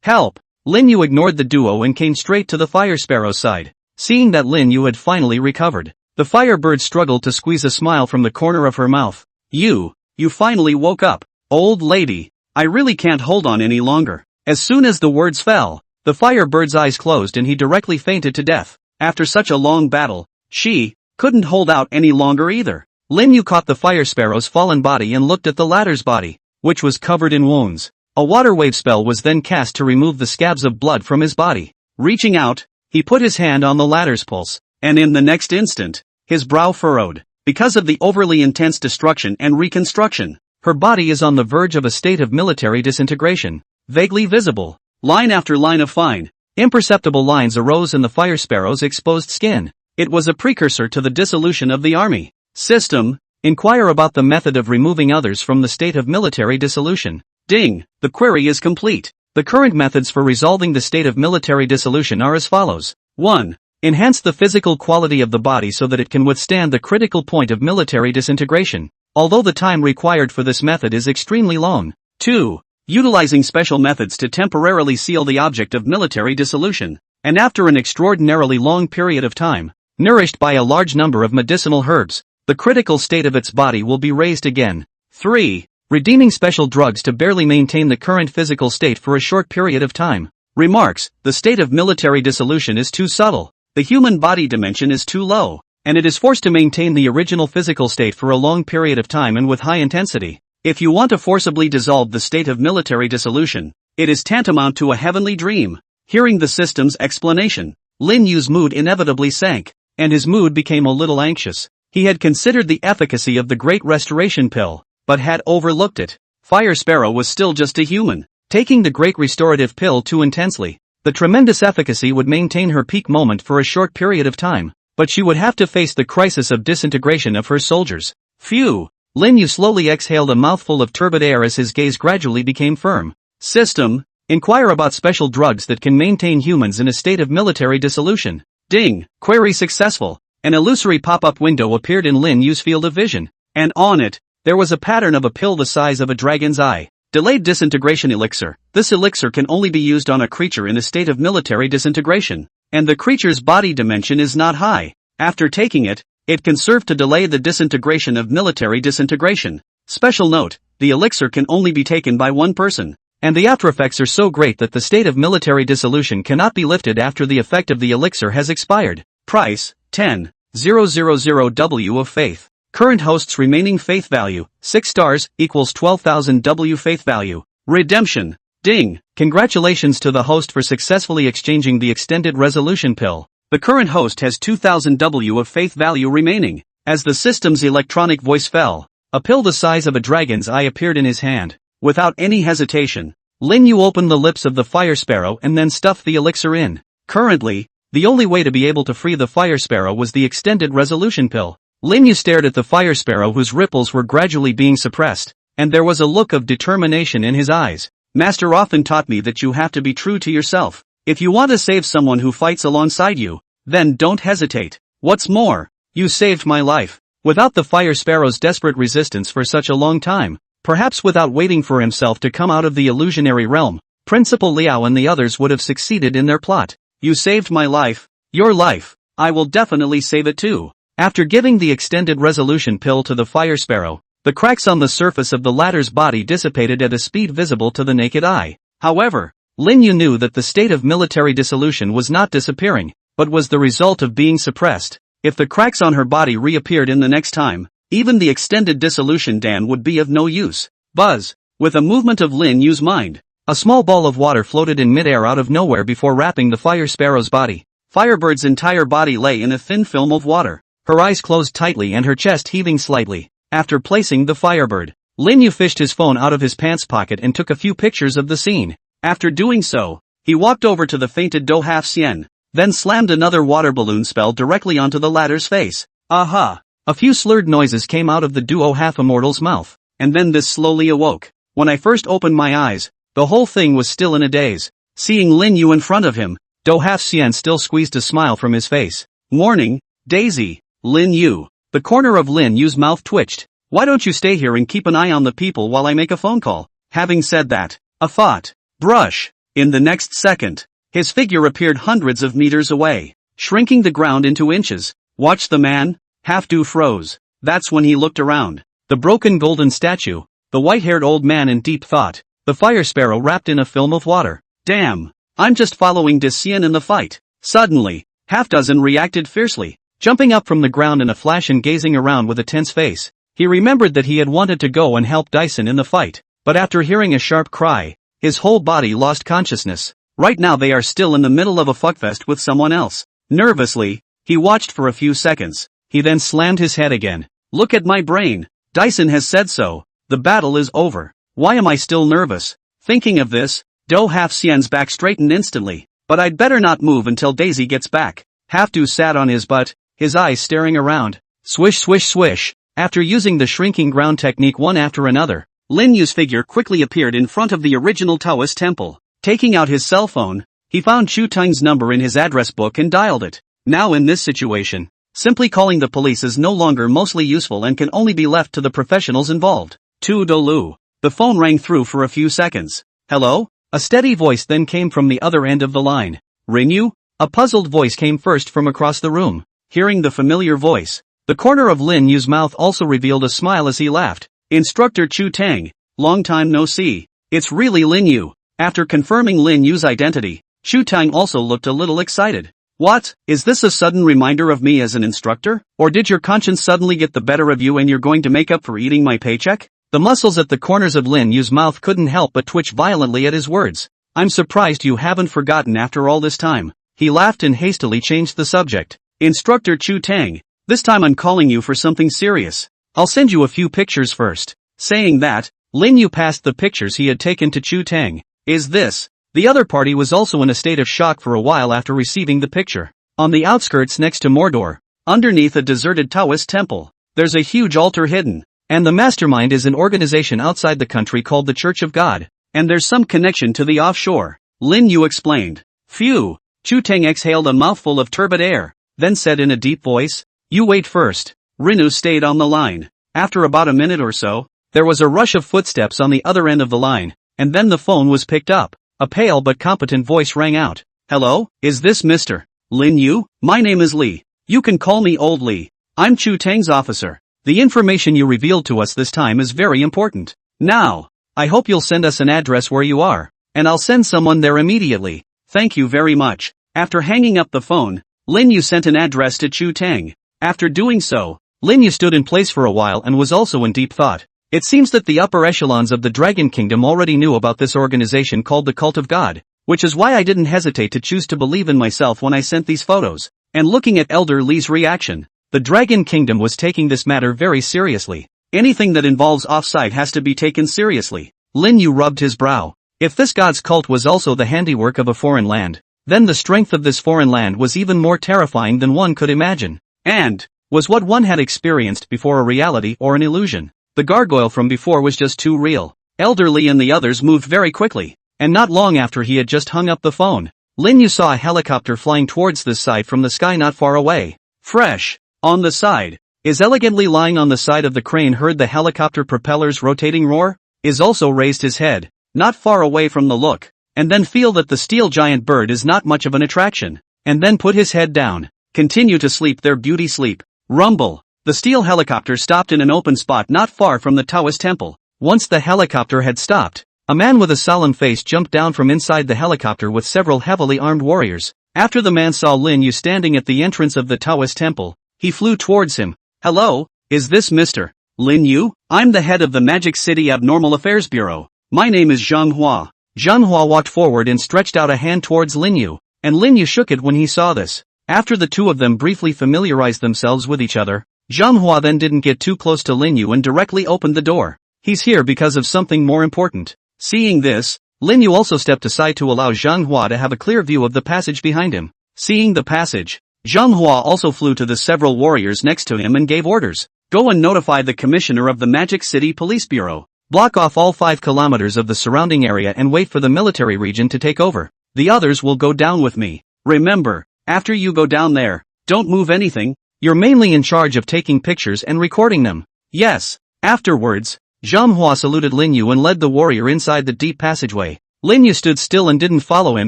Help! Lin Yu ignored the duo and came straight to the Fire Sparrow's side. Seeing that Lin Yu had finally recovered, the Firebird struggled to squeeze a smile from the corner of her mouth. You you finally woke up. Old lady, I really can't hold on any longer. As soon as the words fell, the Firebird's eyes closed and he directly fainted to death. After such a long battle, she couldn't hold out any longer either. Lin Yu caught the Fire Sparrow's fallen body and looked at the latter's body, which was covered in wounds. A water wave spell was then cast to remove the scabs of blood from his body. Reaching out, he put his hand on the latter's pulse, and in the next instant, his brow furrowed. Because of the overly intense destruction and reconstruction, her body is on the verge of a state of military disintegration. Vaguely visible, line after line of fine, imperceptible lines arose in the Fire Sparrow's exposed skin. It was a precursor to the dissolution of the army. System, inquire about the method of removing others from the state of military dissolution. Ding, the query is complete. The current methods for resolving the state of military dissolution are as follows. 1. Enhance the physical quality of the body so that it can withstand the critical point of military disintegration, although the time required for this method is extremely long. 2. Utilizing special methods to temporarily seal the object of military dissolution, and after an extraordinarily long period of time, nourished by a large number of medicinal herbs, the critical state of its body will be raised again. 3. Redeeming special drugs to barely maintain the current physical state for a short period of time. Remarks, the state of military dissolution is too subtle, the human body dimension is too low, and it is forced to maintain the original physical state for a long period of time and with high intensity. If you want to forcibly dissolve the state of military dissolution, it is tantamount to a heavenly dream. Hearing the system's explanation, Lin Yu's mood inevitably sank, and his mood became a little anxious. He had considered the efficacy of the Great Restoration Pill, but had overlooked it. Fire Sparrow was still just a human. Taking the Great Restorative Pill too intensely, the tremendous efficacy would maintain her peak moment for a short period of time, but she would have to face the crisis of disintegration of her soldiers. Phew! Lin Yu slowly exhaled a mouthful of turbid air as his gaze gradually became firm. System, inquire about special drugs that can maintain humans in a state of military dissolution. Ding! Query successful. An illusory pop-up window appeared in Lin Yu's field of vision, and on it, there was a pattern of a pill the size of a dragon's eye. Delayed disintegration elixir. This elixir can only be used on a creature in a state of military disintegration, and the creature's body dimension is not high. After taking it, it can serve to delay the disintegration of military disintegration. Special note, the elixir can only be taken by one person, and the after effects are so great that the state of military dissolution cannot be lifted after the effect of the elixir has expired. Price, 10,000 W of faith. Current host's remaining faith value, 6 stars, equals 12,000 W faith value. Redemption. Ding. Congratulations to the host for successfully exchanging the extended resolution pill. The current host has 2,000 W of faith value remaining. As the system's electronic voice fell, a pill the size of a dragon's eye appeared in his hand. Without any hesitation, Lin Yu opened the lips of the Fire Sparrow and then stuffed the elixir in. Currently, the only way to be able to free the Fire Sparrow was the extended resolution pill. Lin Yu stared at the Fire Sparrow whose ripples were gradually being suppressed, and there was a look of determination in his eyes. Master often taught me that you have to be true to yourself. If you want to save someone who fights alongside you, then don't hesitate. What's more, you saved my life. Without the Fire Sparrow's desperate resistance for such a long time, perhaps without waiting for himself to come out of the illusionary realm, Principal Liao and the others would have succeeded in their plot. You saved my life. Your life. I will definitely save it too. After giving the extended resolution pill to the Fire Sparrow, the cracks on the surface of the latter's body dissipated at a speed visible to the naked eye. However, Lin Yu knew that the state of military dissolution was not disappearing, but was the result of being suppressed. If the cracks on her body reappeared in the next time, even the extended dissolution dan would be of no use. Buzz! With a movement of Lin Yu's mind, a small ball of water floated in midair out of nowhere before wrapping the Fire Sparrow's body. Firebird's entire body lay in a thin film of water, her eyes closed tightly and her chest heaving slightly. After placing the Firebird, Lin Yu fished his phone out of his pants pocket and took a few pictures of the scene. After doing so, he walked over to the fainted Do Half Xian, then slammed another water balloon spell directly onto the latter's face. Aha! A few slurred noises came out of the Duo Half Immortal's mouth, and then this slowly awoke. When I first opened my eyes, the whole thing was still in a daze. Seeing Lin Yu in front of him, Do Half Xian still squeezed a smile from his face. Warning, Daisy. Lin Yu. The corner of Lin Yu's mouth twitched. Why don't you stay here and keep an eye on the people while I make a phone call? Having said that, a thought. Brush. In the next second, his figure appeared hundreds of meters away, shrinking the ground into inches. Watch the man? Half-Do froze. That's when he looked around. the broken golden statue, the white-haired old man in deep thought, the fire sparrow wrapped in a film of water. Damn! I'm just following this scene in the fight. Suddenly, half-dozen reacted fiercely, jumping up from the ground in a flash and gazing around with a tense face. He remembered that he had wanted to go and help Dyson in the fight, but after hearing a sharp cry, his whole body lost consciousness. Right now they are still in the middle of a fuckfest with someone else. Nervously, he watched for a few seconds. He then slammed his head again. Look at my brain. Dyson has said so. The battle is over. Why am I still nervous? Thinking of this, Do Half Xian's back straightened instantly. But I'd better not move until Daisy gets back. Half Do sat on his butt, his eyes staring around. Swish swish swish. After using the shrinking ground technique one after another, Lin Yu's figure quickly appeared in front of the original Taoist temple. Taking out his cell phone, he found Chu Tang's number in his address book and dialed it. Now in this situation, simply calling the police is no longer mostly useful and can only be left to the professionals involved. Tu Dolu. The phone rang through for a few seconds. Hello? A steady voice then came from the other end of the line. Ring you? A puzzled voice came first from across the room. Hearing the familiar voice, the corner of Lin Yu's mouth also revealed a smile as he laughed. Instructor Chu Tang, long time no see. It's really Lin Yu. After confirming Lin Yu's identity, Chu Tang also looked a little excited. What? Is this a sudden reminder of me as an instructor? Or did your conscience suddenly get the better of you and you're going to make up for eating my paycheck? The muscles at the corners of Lin Yu's mouth couldn't help but twitch violently at his words. I'm surprised you haven't forgotten after all this time. He laughed and hastily changed the subject. Instructor Chu Tang, this time I'm calling you for something serious. I'll send you a few pictures first. Saying that, Lin Yu passed the pictures he had taken to Chu Tang. Is this? The other party was also in a state of shock for a while after receiving the picture. On the outskirts next to Mordor, underneath a deserted Taoist temple, there's a huge altar hidden. And the mastermind is an organization outside the country called the Church of God. And there's some connection to the offshore. Lin Yu explained. Phew. Chu Tang exhaled a mouthful of turbid air, then said in a deep voice, You wait first. Rinu stayed on the line. After about a minute or so, there was a rush of footsteps on the other end of the line, and then the phone was picked up. A pale but competent voice rang out. Hello, is this Mr. Lin Yu? My name is Li. You can call me Old Li. I'm Chu Tang's officer. The information you revealed to us this time is very important. Now, I hope you'll send us an address where you are, and I'll send someone there immediately. Thank you very much. After hanging up the phone, Lin Yu sent an address to Chu Tang. After doing so, Lin Yu stood in place for a while and was also in deep thought. It seems that the upper echelons of the Dragon Kingdom already knew about this organization called the Cult of God, which is why I didn't hesitate to choose to believe in myself when I sent these photos. And looking at Elder Li's reaction, the Dragon Kingdom was taking this matter very seriously. Anything that involves offside has to be taken seriously. Lin Yu rubbed his brow. If this god's cult was also the handiwork of a foreign land, then the strength of this foreign land was even more terrifying than one could imagine. And, was what one had experienced before a reality or an illusion? The gargoyle from before was just too real. Elder Li and the others moved very quickly, and not long after he had just hung up the phone, Lin Yu saw a helicopter flying towards this side from the sky not far away. Fresh. On the side. Is elegantly lying on the side of the crane heard the helicopter propellers rotating roar? Is also raised his head, not far away from the look, and then feel that the steel giant bird is not much of an attraction, and then put his head down. Continue to sleep their beauty sleep. Rumble. The steel helicopter stopped in an open spot not far from the Taoist temple. Once the helicopter had stopped, a man with a solemn face jumped down from inside the helicopter with several heavily armed warriors. After the man saw Lin Yu standing at the entrance of the Taoist temple, he flew towards him. Hello, is this Mr. Lin Yu? I'm the head of the Magic City Abnormal Affairs Bureau. My name is Zhang Hua. Zhang Hua walked forward and stretched out a hand towards Lin Yu, and Lin Yu shook it when he saw this. After the two of them briefly familiarized themselves with each other, Zhang Hua then didn't get too close to Lin Yu and directly opened the door. He's here because of something more important. Seeing this, Lin Yu also stepped aside to allow Zhang Hua to have a clear view of the passage behind him. Seeing the passage, Zhang Hua also flew to the several warriors next to him and gave orders. Go and notify the commissioner of the Magic City Police Bureau. Block off all 5 kilometers of the surrounding area and wait for the military region to take over. The others will go down with me. Remember, after you go down there, don't move anything. You're mainly in charge of taking pictures and recording them. Yes. Afterwards, Zhang Hua saluted Lin Yu and led the warrior inside the deep passageway. Lin Yu stood still and didn't follow him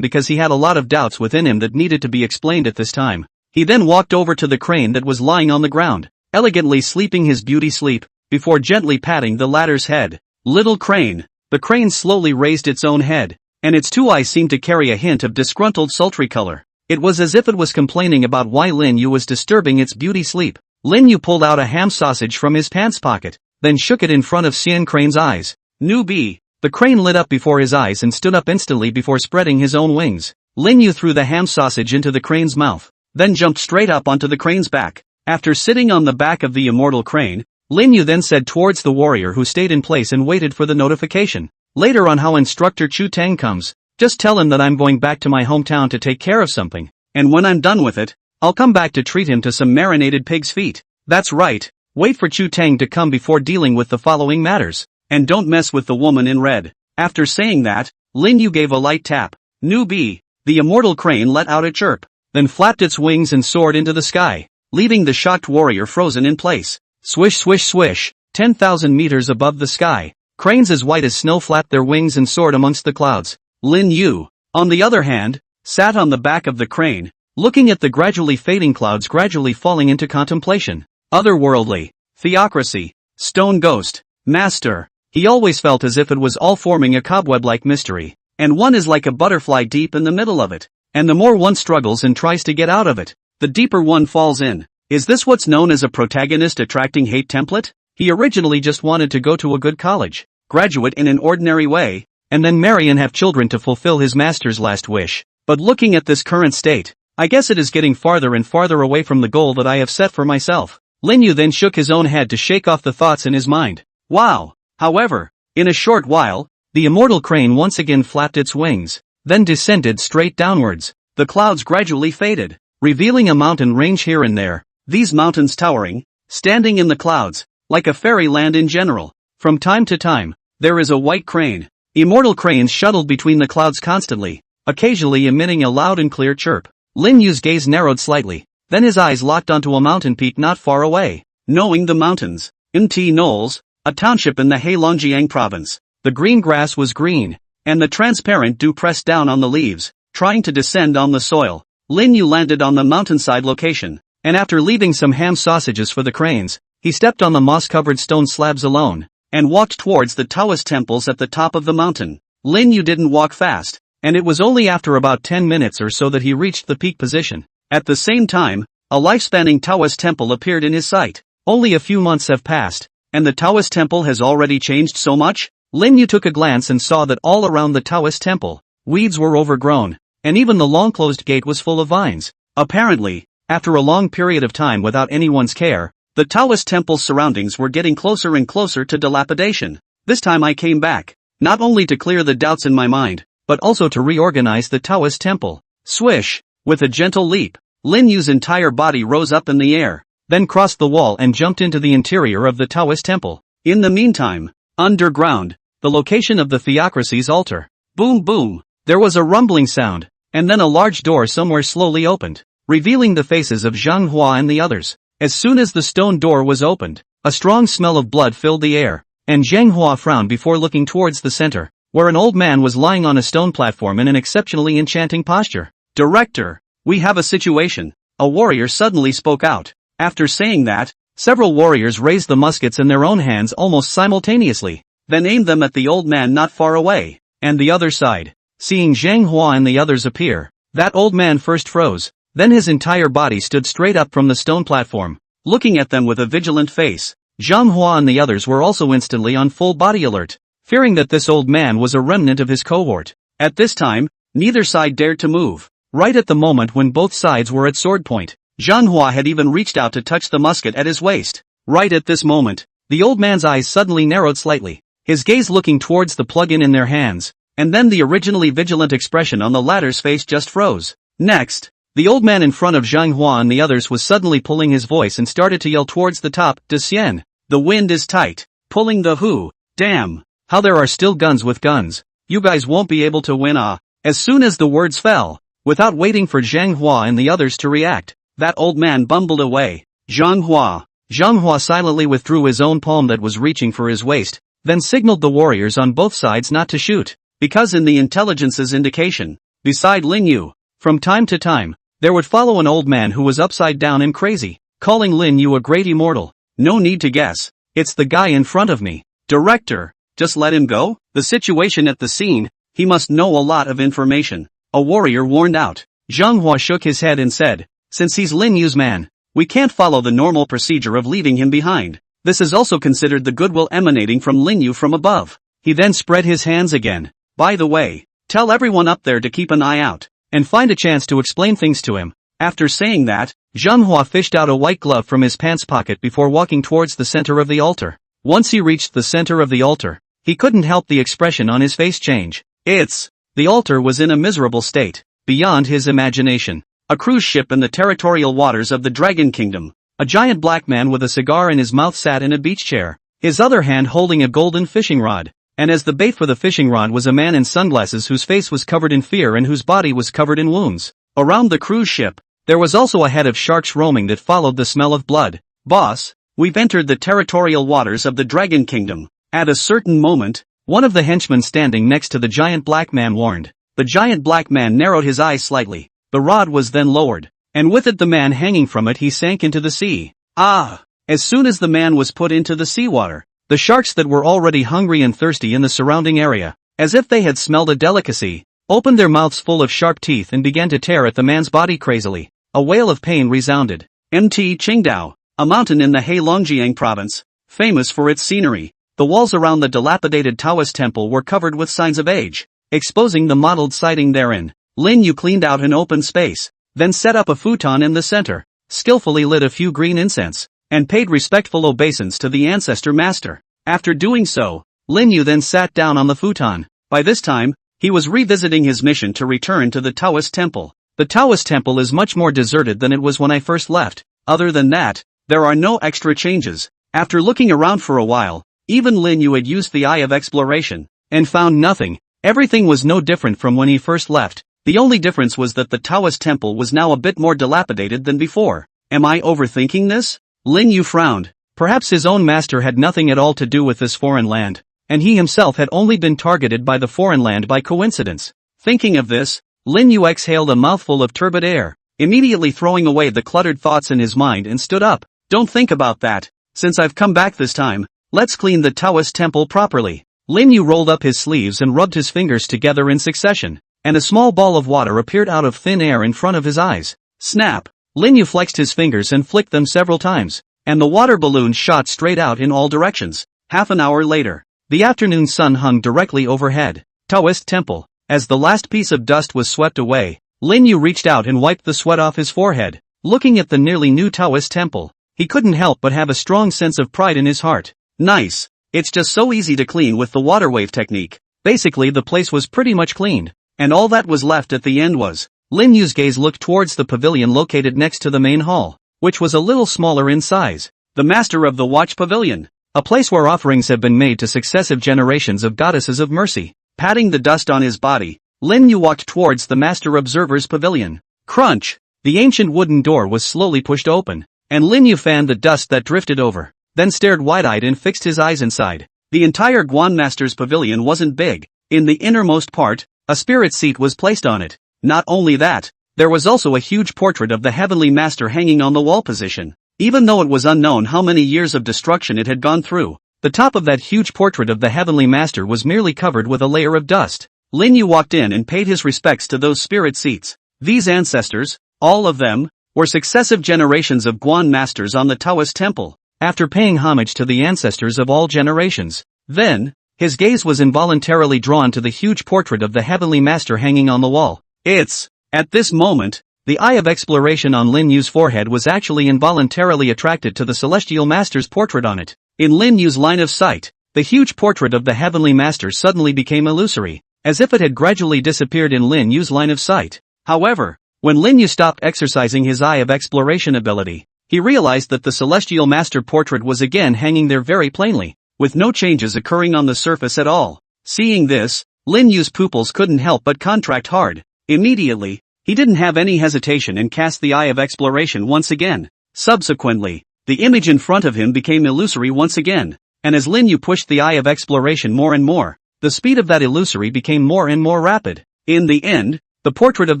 because he had a lot of doubts within him that needed to be explained at this time. He then walked over to the crane that was lying on the ground, elegantly sleeping his beauty sleep. before gently patting the latter's head. Little crane. The crane slowly raised its own head, and its two eyes seemed to carry a hint of disgruntled sultry color. It was as if it was complaining about why Lin Yu was disturbing its beauty sleep. Lin Yu pulled out a ham sausage from his pants pocket, then shook it in front of Xian Crane's eyes. Newbie. The crane lit up before his eyes and stood up instantly before spreading his own wings. Lin Yu threw the ham sausage into the crane's mouth, then jumped straight up onto the crane's back. After sitting on the back of the immortal crane, Lin Yu then said towards the warrior who stayed in place and waited for the notification. Later on how instructor Chu Tang comes, just tell him that I'm going back to my hometown to take care of something, and when I'm done with it, I'll come back to treat him to some marinated pig's feet. That's right, wait for Chu Tang to come before dealing with the following matters, and don't mess with the woman in red. After saying that, Lin Yu gave a light tap. Newbie. The immortal crane let out a chirp, then flapped its wings and soared into the sky, leaving the shocked warrior frozen in place. Swish swish swish, 10,000 meters above the sky, cranes as white as snow flapped their wings and soared amongst the clouds. Lin Yu, on the other hand, sat on the back of the crane, looking at the gradually fading clouds gradually falling into contemplation. Otherworldly, theocracy, stone ghost, master. He always felt as if it was all forming a cobweb-like mystery, and one is like a butterfly deep in the middle of it, and the more one struggles and tries to get out of it, the deeper one falls in. Is this what's known as a protagonist attracting hate template? He originally just wanted to go to a good college, graduate in an ordinary way, and then marry and have children to fulfill his master's last wish. But looking at this current state, I guess it is getting farther and farther away from the goal that I have set for myself. Lin Yu then shook his own head to shake off the thoughts in his mind. Wow! However, in a short while, the immortal crane once again flapped its wings, then descended straight downwards. The clouds gradually faded, revealing a mountain range here and there, these mountains towering, standing in the clouds, like a fairyland in general. From time to time, there is a white crane. Immortal cranes shuttled between the clouds constantly, occasionally emitting a loud and clear chirp. Lin Yu's gaze narrowed slightly, then his eyes locked onto a mountain peak not far away. Knowing the mountains, Nt Knolls, a township in the Heilongjiang province. The green grass was green, and the transparent dew pressed down on the leaves, trying to descend on the soil. Lin Yu landed on the mountainside location, and after leaving some ham sausages for the cranes, he stepped on the moss-covered stone slabs alone, and walked towards the Taoist temples at the top of the mountain. Lin Yu didn't walk fast, and it was only after about 10 minutes or so that he reached the peak position. At the same time, a life-spanning Taoist temple appeared in his sight. Only a few months have passed, and the Taoist temple has already changed so much? Lin Yu took a glance and saw that all around the Taoist temple, weeds were overgrown, and even the long-closed gate was full of vines. Apparently, after a long period of time without anyone's care, the Taoist temple's surroundings were getting closer and closer to dilapidation. This time I came back, not only to clear the doubts in my mind, but also to reorganize the Taoist temple. Swish! With a gentle leap, Lin Yu's entire body rose up in the air, then crossed the wall and jumped into the interior of the Taoist temple. In the meantime, underground, the location of the theocracy's altar. Boom boom! There was a rumbling sound, and then a large door somewhere slowly opened, revealing the faces of Zhang Hua and the others. As soon as the stone door was opened, a strong smell of blood filled the air, and Zhang Hua frowned before looking towards the center, where an old man was lying on a stone platform in an exceptionally enchanting posture. Director, we have a situation, a warrior suddenly spoke out. After saying that, several warriors raised the muskets in their own hands almost simultaneously, then aimed them at the old man not far away, and the other side. Seeing Zhang Hua and the others appear, that old man first froze, then his entire body stood straight up from the stone platform, looking at them with a vigilant face. Zhang Hua and the others were also instantly on full body alert, fearing that this old man was a remnant of his cohort. At this time, neither side dared to move. Right at the moment when both sides were at sword point, Zhang Hua had even reached out to touch the musket at his waist. Right at this moment, the old man's eyes suddenly narrowed slightly, his gaze looking towards the plug-in in their hands, and then the originally vigilant expression on the latter's face just froze. Next, the old man in front of Zhang Hua and the others was suddenly pulling his voice and started to yell towards the top. Xian, the wind is tight. Pulling the who? Damn, how there are still guns with guns. You guys won't be able to win. As soon as the words fell, without waiting for Zhang Hua and the others to react, that old man bumbled away. Zhang Hua silently withdrew his own palm that was reaching for his waist, then signaled the warriors on both sides not to shoot, because in the intelligence's indication, beside Lin Yu, from time to time, there would follow an old man who was upside down and crazy, calling Lin Yu a great immortal. No need to guess, It's the guy in front of me. Director, just let him go? The situation at the scene, he must know a lot of information. A warrior warned out. Zheng Hua shook his head and said, since he's Lin Yu's man, we can't follow the normal procedure of leaving him behind. This is also considered the goodwill emanating from Lin Yu from above. He then spread his hands again. By the way, tell everyone up there to keep an eye out, and find a chance to explain things to him. After saying that, Zheng Hua fished out a white glove from his pants pocket before walking towards the center of the altar. Once he reached the center of the altar, he couldn't help the expression on his face change. The altar was in a miserable state, beyond his imagination. A cruise ship in the territorial waters of the Dragon Kingdom. A giant black man with a cigar in his mouth sat in a beach chair, his other hand holding a golden fishing rod. And as the bait for the fishing rod was a man in sunglasses whose face was covered in fear and whose body was covered in wounds. Around the cruise ship, there was also a head of sharks roaming that followed the smell of blood. Boss, we've entered the territorial waters of the Dragon Kingdom. At a certain moment, one of the henchmen standing next to the giant black man warned. The giant black man narrowed his eyes slightly. The rod was then lowered, and with it the man hanging from it he sank into the sea. As soon as the man was put into the seawater, the sharks that were already hungry and thirsty in the surrounding area, as if they had smelled a delicacy, opened their mouths full of sharp teeth and began to tear at the man's body crazily. A wail of pain resounded. Qingdao, a mountain in the Heilongjiang province, famous for its scenery. The walls around the dilapidated Taoist temple were covered with signs of age, exposing the mottled siding therein. Lin Yu cleaned out an open space, then set up a futon in the center, skillfully lit a few green incense, and paid respectful obeisance to the ancestor master. After doing so, Lin Yu then sat down on the futon. By this time, he was revisiting his mission to return to the Taoist temple. The Taoist temple is much more deserted than it was when I first left. Other than that, there are no extra changes. After looking around for a while, even Lin Yu had used the eye of exploration, and found nothing. Everything was no different from when he first left. The only difference was that the Taoist temple was now a bit more dilapidated than before. Am I overthinking this? Lin Yu frowned. Perhaps his own master had nothing at all to do with this foreign land, and he himself had only been targeted by the foreign land by coincidence. Thinking of this, Lin Yu exhaled a mouthful of turbid air, immediately throwing away the cluttered thoughts in his mind and stood up. Don't think about that. Since I've come back this time, let's clean the Taoist temple properly. Lin Yu rolled up his sleeves and rubbed his fingers together in succession, and a small ball of water appeared out of thin air in front of his eyes. Snap! Lin Yu flexed his fingers and flicked them several times, and the water balloon shot straight out in all directions. Half an hour later, the afternoon sun hung directly overhead. Taoist temple. As the last piece of dust was swept away, Lin Yu reached out and wiped the sweat off his forehead. Looking at the nearly new Taoist temple, he couldn't help but have a strong sense of pride in his heart. Nice! It's just so easy to clean with the water wave technique. Basically the place was pretty much cleaned, and all that was left at the end was. Lin Yu's gaze looked towards the pavilion located next to the main hall, which was a little smaller in size. The Master of the Watch Pavilion. A place where offerings have been made to successive generations of goddesses of mercy. Patting the dust on his body, Lin Yu walked towards the Master Observer's pavilion. Crunch! The ancient wooden door was slowly pushed open, and Lin Yu fanned the dust that drifted over, then stared wide-eyed and fixed his eyes inside. The entire Guan Master's pavilion wasn't big. In the innermost part, a spirit seat was placed on it. Not only that, there was also a huge portrait of the Heavenly Master hanging on the wall position. Even though it was unknown how many years of destruction it had gone through, the top of that huge portrait of the Heavenly Master was merely covered with a layer of dust. Lin Yu walked in and paid his respects to those spirit seats. These ancestors, all of them, were successive generations of Guan Masters on the Taoist temple. After paying homage to the ancestors of all generations, then, his gaze was involuntarily drawn to the huge portrait of the Heavenly Master hanging on the wall. At this moment, the eye of exploration on Lin Yu's forehead was actually involuntarily attracted to the Celestial Master's portrait on it. In Lin Yu's line of sight, the huge portrait of the Heavenly Master suddenly became illusory, as if it had gradually disappeared in Lin Yu's line of sight. However, when Lin Yu stopped exercising his eye of exploration ability, he realized that the Celestial Master portrait was again hanging there very plainly, with no changes occurring on the surface at all. Seeing this, Lin Yu's pupils couldn't help but contract hard. Immediately, he didn't have any hesitation and cast the eye of exploration once again. Subsequently, the image in front of him became illusory once again, and as Lin Yu pushed the eye of exploration more and more, the speed of that illusory became more and more rapid. In the end, the portrait of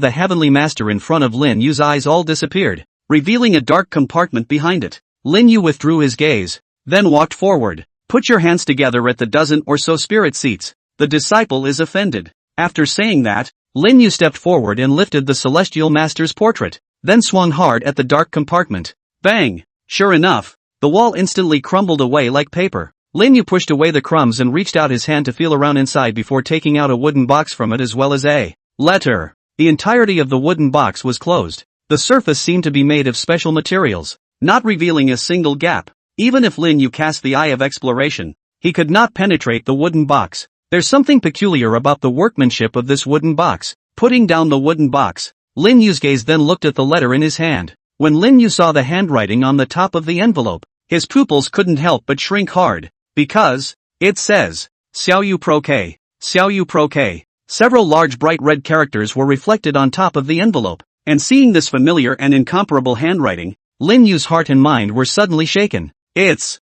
the Heavenly Master in front of Lin Yu's eyes all disappeared, revealing a dark compartment behind it. Lin Yu withdrew his gaze, then walked forward. Put your hands together at the dozen or so spirit seats. The disciple is offended. After saying that, Lin Yu stepped forward and lifted the celestial master's portrait, then swung hard at the dark compartment. Bang! Sure enough, the wall instantly crumbled away like paper. Lin Yu pushed away the crumbs and reached out his hand to feel around inside before taking out a wooden box from it as well as a letter. The entirety of the wooden box was closed. The surface seemed to be made of special materials, not revealing a single gap. Even if Lin Yu cast the eye of exploration, he could not penetrate the wooden box. There's something peculiar about the workmanship of this wooden box. Putting down the wooden box, Lin Yu's gaze then looked at the letter in his hand. When Lin Yu saw the handwriting on the top of the envelope, his pupils couldn't help but shrink hard, because it says, Xiao Yu Pro K, Xiao Yu Pro K. Several large bright red characters were reflected on top of the envelope, and seeing this familiar and incomparable handwriting, Lin Yu's heart and mind were suddenly shaken. This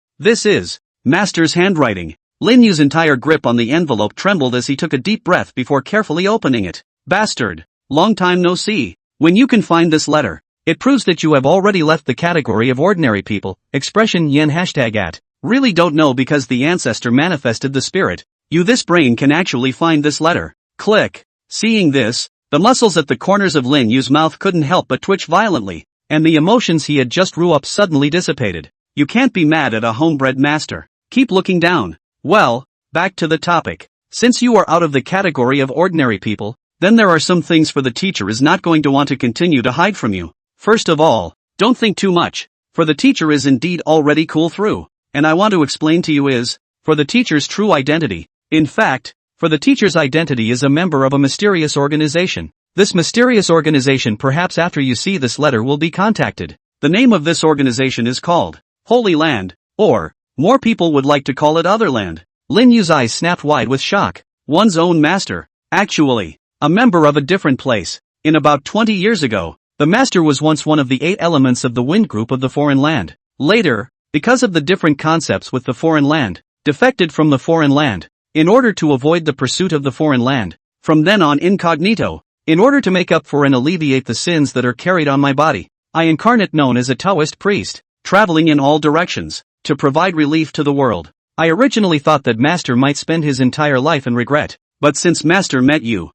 is Master's handwriting. Lin Yu's entire grip on the envelope trembled as he took a deep breath before carefully opening it. Bastard! Long time no see. When you can find this letter, it proves that you have already left the category of ordinary people. Expression yen #@ Really don't know because the ancestor manifested the spirit. This brain can actually find this letter. Click. Seeing this, the muscles at the corners of Lin Yu's mouth couldn't help but twitch violently, and the emotions he had just drew up suddenly dissipated. You can't be mad at a homebred master. Keep looking down. Well, back to the topic. Since you are out of the category of ordinary people, then there are some things for the teacher is not going to want to continue to hide from you. First of all, don't think too much, for the teacher is indeed already cool through, and I want to explain to you for the teacher's true identity. In fact, for the teacher's identity is a member of a mysterious organization. This mysterious organization perhaps after you see this letter will be contacted. The name of this organization is called Holy Land, or, more people would like to call it Otherland. Lin Yu's eyes snapped wide with shock. One's own master. Actually, a member of a different place. In about 20 years ago, the master was once one of the 8 elements of the wind group of the foreign land. Later, because of the different concepts with the foreign land, defected from the foreign land, in order to avoid the pursuit of the foreign land. From then on incognito, in order to make up for and alleviate the sins that are carried on my body, I incarnate known as a Taoist priest, traveling in all directions, to provide relief to the world. I originally thought that Master might spend his entire life in regret, but since Master met you,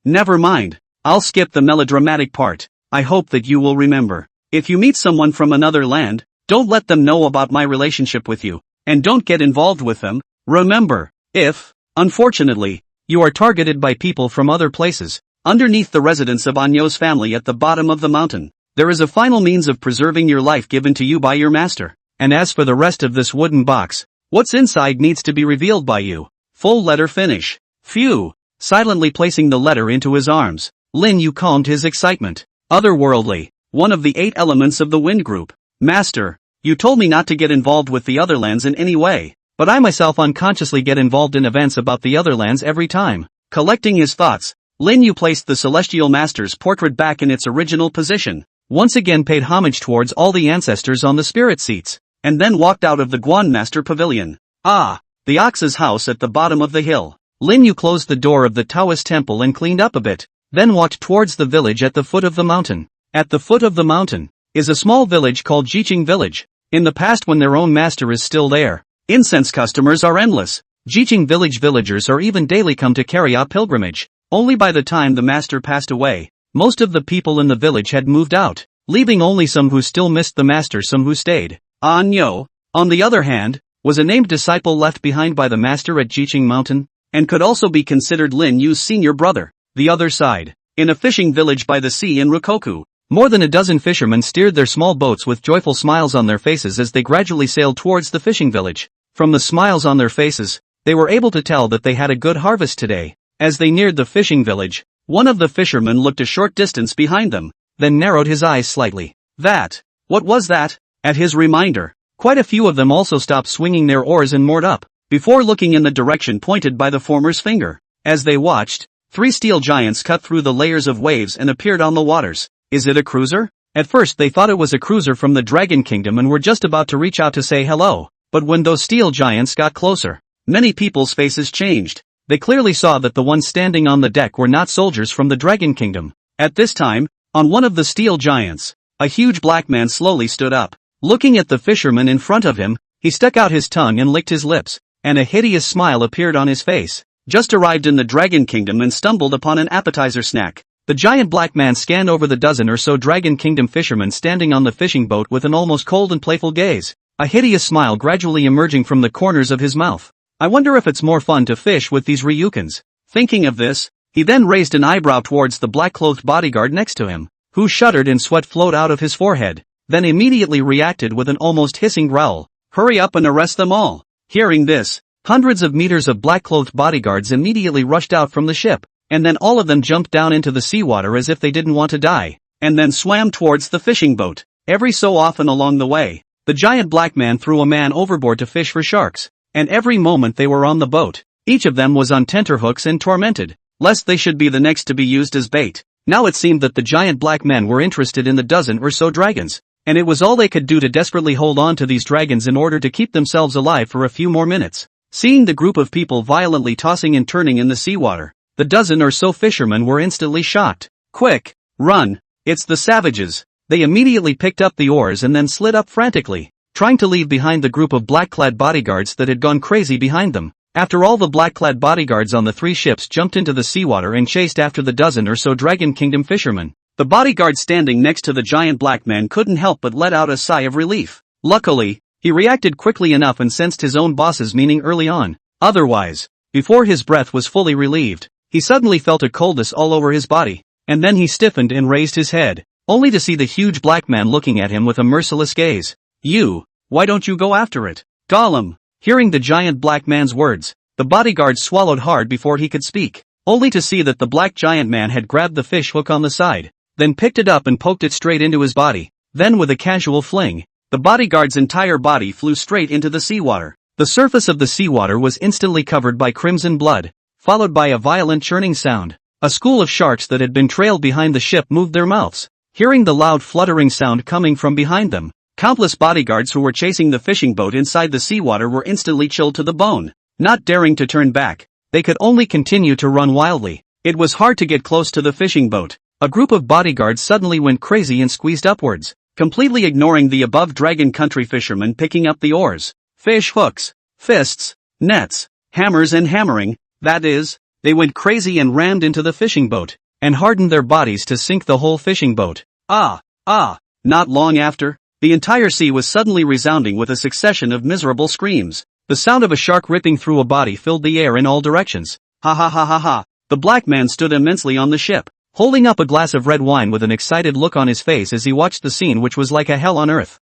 never mind. I'll skip the melodramatic part. I hope that you will remember. If you meet someone from another land, don't let them know about my relationship with you, and don't get involved with them. Remember, if, unfortunately, you are targeted by people from other places, underneath the residence of Anyo's family at the bottom of the mountain, there is a final means of preserving your life given to you by your master. And as for the rest of this wooden box, what's inside needs to be revealed by you. Full letter finish. Phew. Silently placing the letter into his arms, Lin Yu calmed his excitement. Otherworldly, one of the 8 elements of the wind group. Master, you told me not to get involved with the Otherlands in any way, but I myself unconsciously get involved in events about the Otherlands every time. Collecting his thoughts, Lin Yu placed the Celestial Master's portrait back in its original position, once again paid homage towards all the ancestors on the spirit seats, and then walked out of the Guan Master Pavilion. The Ox's house at the bottom of the hill. Lin Yu closed the door of the Taoist temple and cleaned up a bit, then walked towards the village at the foot of the mountain. At the foot of the mountain is a small village called Jiqing Village. In the past when their own master is still there, incense customers are endless. Jiqing Village villagers are even daily come to carry out pilgrimage. Only by the time the master passed away, most of the people in the village had moved out, leaving only some who still missed the master, some who stayed. Anyo, on the other hand, was a named disciple left behind by the master at Jiqing Mountain, and could also be considered Lin Yu's senior brother. The other side, in a fishing village by the sea in Rikoku, more than a dozen fishermen steered their small boats with joyful smiles on their faces as they gradually sailed towards the fishing village. From the smiles on their faces, they were able to tell that they had a good harvest today. As they neared the fishing village, one of the fishermen looked a short distance behind them, then narrowed his eyes slightly. What was that? At his reminder, quite a few of them also stopped swinging their oars and moored up, before looking in the direction pointed by the former's finger. As they watched, 3 steel giants cut through the layers of waves and appeared on the waters. Is it a cruiser? At first they thought it was a cruiser from the Dragon Kingdom and were just about to reach out to say hello, but when those steel giants got closer, many people's faces changed. They clearly saw that the ones standing on the deck were not soldiers from the Dragon Kingdom. At this time, on one of the steel giants, a huge black man slowly stood up. Looking at the fisherman in front of him, He stuck out his tongue and licked his lips, and a hideous smile appeared on his face. Just arrived in the Dragon Kingdom and stumbled upon an appetizer snack. The giant black man scanned over the dozen or so Dragon Kingdom fishermen standing on the fishing boat with an almost cold and playful gaze, a hideous smile gradually emerging from the corners of his mouth. I wonder if it's more fun to fish with these Ryukins. Thinking of this, he then raised an eyebrow towards the black-clothed bodyguard next to him, who shuddered and sweat flowed out of his forehead, then immediately reacted with an almost hissing growl. Hurry up and arrest them all. Hearing this, hundreds of meters of black-clothed bodyguards immediately rushed out from the ship, and then all of them jumped down into the seawater as if they didn't want to die, and then swam towards the fishing boat. Every so often along the way, the giant black man threw a man overboard to fish for sharks, and every moment they were on the boat, each of them was on tenterhooks and tormented, lest they should be the next to be used as bait. Now it seemed that the giant black men were interested in the dozen or so dragons, and it was all they could do to desperately hold on to these dragons in order to keep themselves alive for a few more minutes. Seeing the group of people violently tossing and turning in the seawater, the dozen or so fishermen were instantly shocked. Quick! Run! It's the savages! They immediately picked up the oars and then slid up frantically, trying to leave behind the group of black-clad bodyguards that had gone crazy behind them. After all, the black-clad bodyguards on the 3 ships jumped into the seawater and chased after the dozen or so Dragon Kingdom fishermen. The bodyguard standing next to the giant black man couldn't help but let out a sigh of relief. Luckily, he reacted quickly enough and sensed his own boss's meaning early on. Otherwise, before his breath was fully relieved, he suddenly felt a coldness all over his body, and then he stiffened and raised his head, only to see the huge black man looking at him with a merciless gaze. You, why don't you go after it? Gollum! Hearing the giant black man's words, the bodyguard swallowed hard before he could speak, only to see that the black giant man had grabbed the fish hook on the side, then picked it up and poked it straight into his body. Then with a casual fling, the bodyguard's entire body flew straight into the seawater. The surface of the seawater was instantly covered by crimson blood, followed by a violent churning sound. A school of sharks that had been trailed behind the ship moved their mouths, hearing the loud fluttering sound coming from behind them. Countless bodyguards who were chasing the fishing boat inside the seawater were instantly chilled to the bone. Not daring to turn back, they could only continue to run wildly. It was hard to get close to the fishing boat. A group of bodyguards suddenly went crazy and squeezed upwards, completely ignoring the above Dragon Country fishermen picking up the oars, fish hooks, fists, nets, hammers and hammering. That is, they went crazy and rammed into the fishing boat, and hardened their bodies to sink the whole fishing boat. Not long after, the entire sea was suddenly resounding with a succession of miserable screams. The sound of a shark ripping through a body filled the air in all directions. Ha ha ha ha ha. The black man stood immensely on the ship, holding up a glass of red wine with an excited look on his face as he watched the scene, which was like a hell on earth.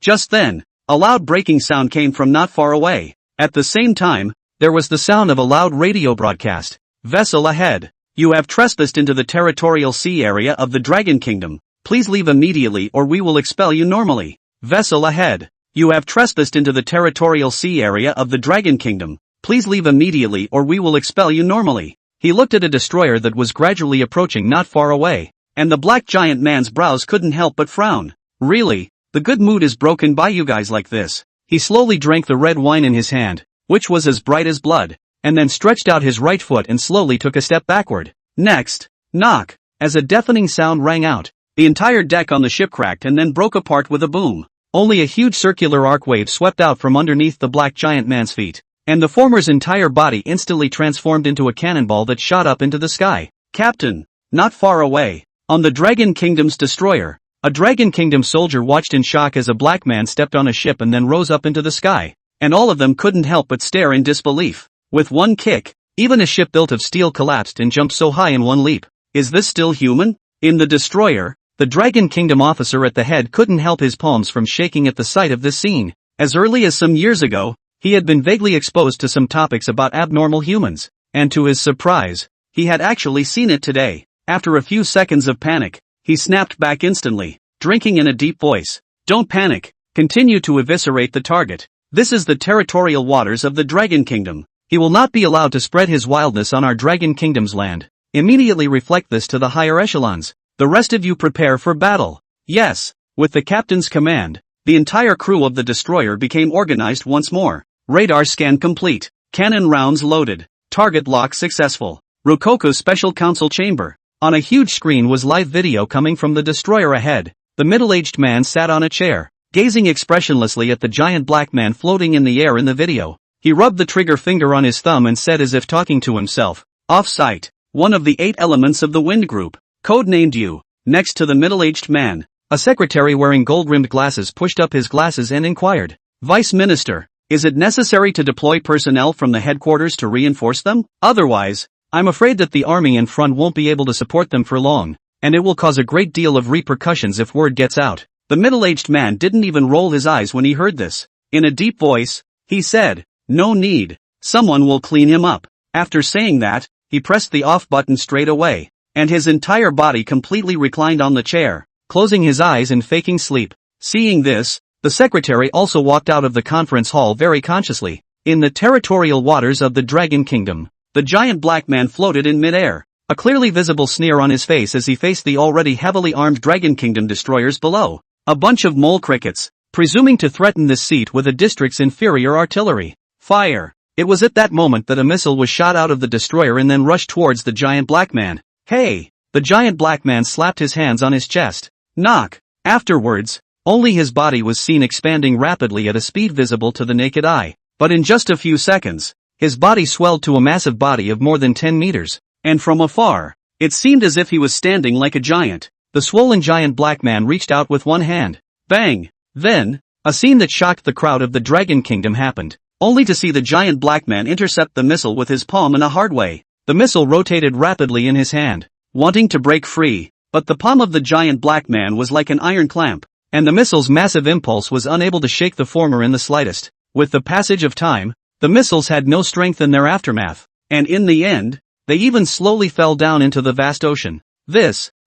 Just then, a loud breaking sound came from not far away. At the same time, there was the sound of a loud radio broadcast. Vessel ahead. You have trespassed into the territorial sea area of the Dragon Kingdom. Please leave immediately or we will expel you normally. Vessel ahead. You have trespassed into the territorial sea area of the Dragon Kingdom. Please leave immediately or we will expel you normally. He looked at a destroyer that was gradually approaching not far away, and the black giant man's brows couldn't help but frown. Really, the good mood is broken by you guys like this. He slowly drank the red wine in his hand, which was as bright as blood, and then stretched out his right foot and slowly took a step backward. Next, knock, as a deafening sound rang out. The entire deck on the ship cracked and then broke apart with a boom. Only a huge circular arc wave swept out from underneath the black giant man's feet, and the former's entire body instantly transformed into a cannonball that shot up into the sky. Captain, not far away, on the Dragon Kingdom's destroyer, a Dragon Kingdom soldier watched in shock as a black man stepped on a ship and then rose up into the sky, and all of them couldn't help but stare in disbelief. With one kick, even a ship built of steel collapsed and jumped so high in one leap. Is this still human? In the destroyer, the Dragon Kingdom officer at the head couldn't help his palms from shaking at the sight of this scene. As early as some years ago, he had been vaguely exposed to some topics about abnormal humans, and to his surprise, he had actually seen it today. After a few seconds of panic, he snapped back instantly, drinking in a deep voice. Don't panic, continue to eviscerate the target. This is the territorial waters of the Dragon Kingdom. He will not be allowed to spread his wildness on our Dragon Kingdom's land. Immediately reflect this to the higher echelons. The rest of you prepare for battle. Yes, with the captain's command, the entire crew of the destroyer became organized once more. Radar scan complete. Cannon rounds loaded. Target lock successful. Rokoko's special council chamber. On a huge screen was live video coming from the destroyer ahead. The middle-aged man sat on a chair, gazing expressionlessly at the giant black man floating in the air in the video. He rubbed the trigger finger on his thumb and said as if talking to himself, "Off-site, one of the 8 elements of the wind group, codenamed you." Next to the middle-aged man, a secretary wearing gold-rimmed glasses pushed up his glasses and inquired, "Vice Minister, is it necessary to deploy personnel from the headquarters to reinforce them? Otherwise, I'm afraid that the army in front won't be able to support them for long, and it will cause a great deal of repercussions if word gets out." The middle-aged man didn't even roll his eyes when he heard this. In a deep voice, he said, "No need, someone will clean him up." After saying that, he pressed the off button straight away, and his entire body completely reclined on the chair, closing his eyes and faking sleep. Seeing this, the secretary also walked out of the conference hall very consciously. In the territorial waters of the Dragon Kingdom, the giant black man floated in midair, a clearly visible sneer on his face as he faced the already heavily armed Dragon Kingdom destroyers below. A bunch of mole crickets, presuming to threaten this seat with a district's inferior artillery. Fire! It was at that moment that a missile was shot out of the destroyer and then rushed towards the giant black man. "Hey!" The giant black man slapped his hands on his chest. Knock! Afterwards, only his body was seen expanding rapidly at a speed visible to the naked eye. But in just a few seconds, his body swelled to a massive body of more than 10 meters. And from afar, it seemed as if he was standing like a giant. The swollen giant black man reached out with one hand. Bang! Then, a scene that shocked the crowd of the Dragon Kingdom happened, only to see the giant black man intercept the missile with his palm in a hard way. The missile rotated rapidly in his hand, wanting to break free, but the palm of the giant black man was like an iron clamp, and the missile's massive impulse was unable to shake the former in the slightest. With the passage of time, the missiles had no strength in their aftermath, and in the end, they even slowly fell down into the vast ocean.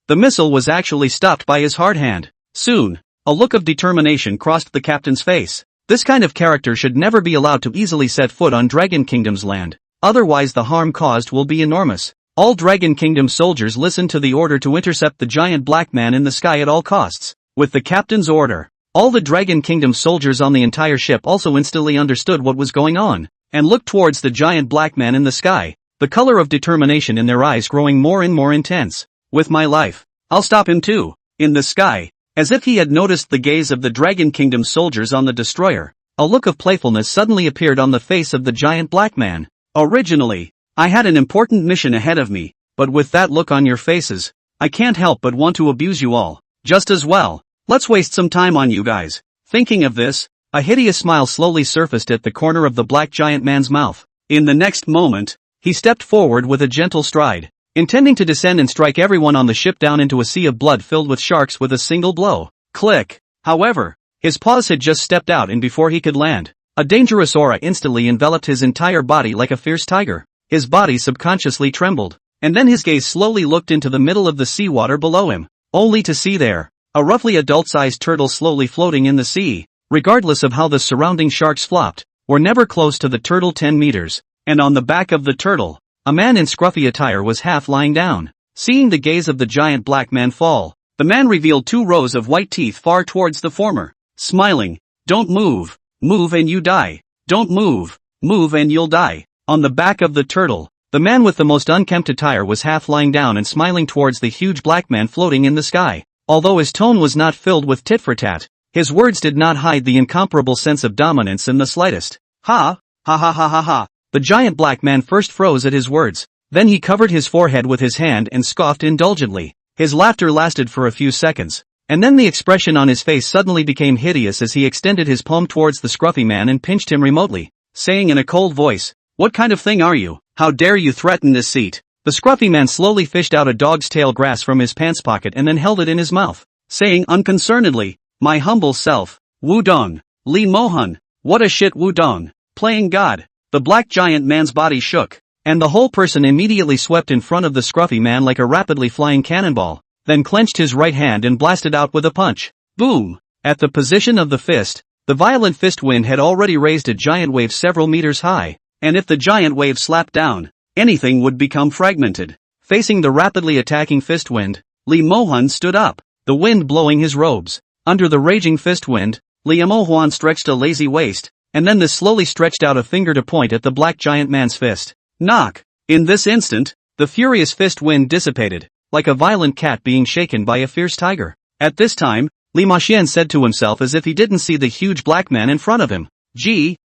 The missile was actually stopped by his hard hand. Soon, a look of determination crossed the captain's face. This kind of character should never be allowed to easily set foot on Dragon Kingdom's land, otherwise the harm caused will be enormous. All Dragon Kingdom soldiers listened to the order to intercept the giant black man in the sky at all costs. With the captain's order, all the Dragon Kingdom soldiers on the entire ship also instantly understood what was going on, and looked towards the giant black man in the sky, the color of determination in their eyes growing more and more intense. "With my life, I'll stop him too." In the sky, as if he had noticed the gaze of the Dragon Kingdom soldiers on the destroyer, a look of playfulness suddenly appeared on the face of the giant black man. "Originally, I had an important mission ahead of me, but with that look on your faces, I can't help but want to abuse you all, just as well. Let's waste some time on you guys." Thinking of this, a hideous smile slowly surfaced at the corner of the black giant man's mouth. In the next moment, he stepped forward with a gentle stride, intending to descend and strike everyone on the ship down into a sea of blood filled with sharks with a single blow. Click! However, his paws had just stepped out, and before he could land, a dangerous aura instantly enveloped his entire body like a fierce tiger. His body subconsciously trembled, and then his gaze slowly looked into the middle of the seawater below him, only to see there a roughly adult-sized turtle slowly floating in the sea. Regardless of how the surrounding sharks flopped, were never close to the turtle 10 meters, and on the back of the turtle, a man in scruffy attire was half lying down. Seeing the gaze of the giant black man fall, the man revealed 2 rows of white teeth far towards the former, smiling. "Don't move. Move and you die. Don't move. Move and you'll die." On the back of the turtle, the man with the most unkempt attire was half lying down and smiling towards the huge black man floating in the sky. Although his tone was not filled with tit-for-tat, his words did not hide the incomparable sense of dominance in the slightest. Ha! Ha ha ha ha ha! The giant black man first froze at his words, then he covered his forehead with his hand and scoffed indulgently. His laughter lasted for a few seconds, and then the expression on his face suddenly became hideous as he extended his palm towards the scruffy man and pinched him remotely, saying in a cold voice, "What kind of thing are you? How dare you threaten this seat?" The scruffy man slowly fished out a dog's tail grass from his pants pocket and then held it in his mouth, saying unconcernedly, "My humble self, Wudong, Lee Mohan, what a shit Wudong, playing God." The black giant man's body shook, and the whole person immediately swept in front of the scruffy man like a rapidly flying cannonball, then clenched his right hand and blasted out with a punch. Boom! At the position of the fist, the violent fist wind had already raised a giant wave several meters high, and if the giant wave slapped down, anything would become fragmented. Facing the rapidly attacking fist wind, Lee Mohan stood up, the wind blowing his robes. Under the raging fist wind, Lee Mohan stretched a lazy waist, and then this slowly stretched out a finger to point at the black giant man's fist. Knock! In this instant, the furious fist wind dissipated, like a violent cat being shaken by a fierce tiger. At this time, Li Maxian said to himself as if he didn't see the huge black man in front of him. Gee,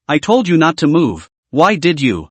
I told you not to move. Why did you?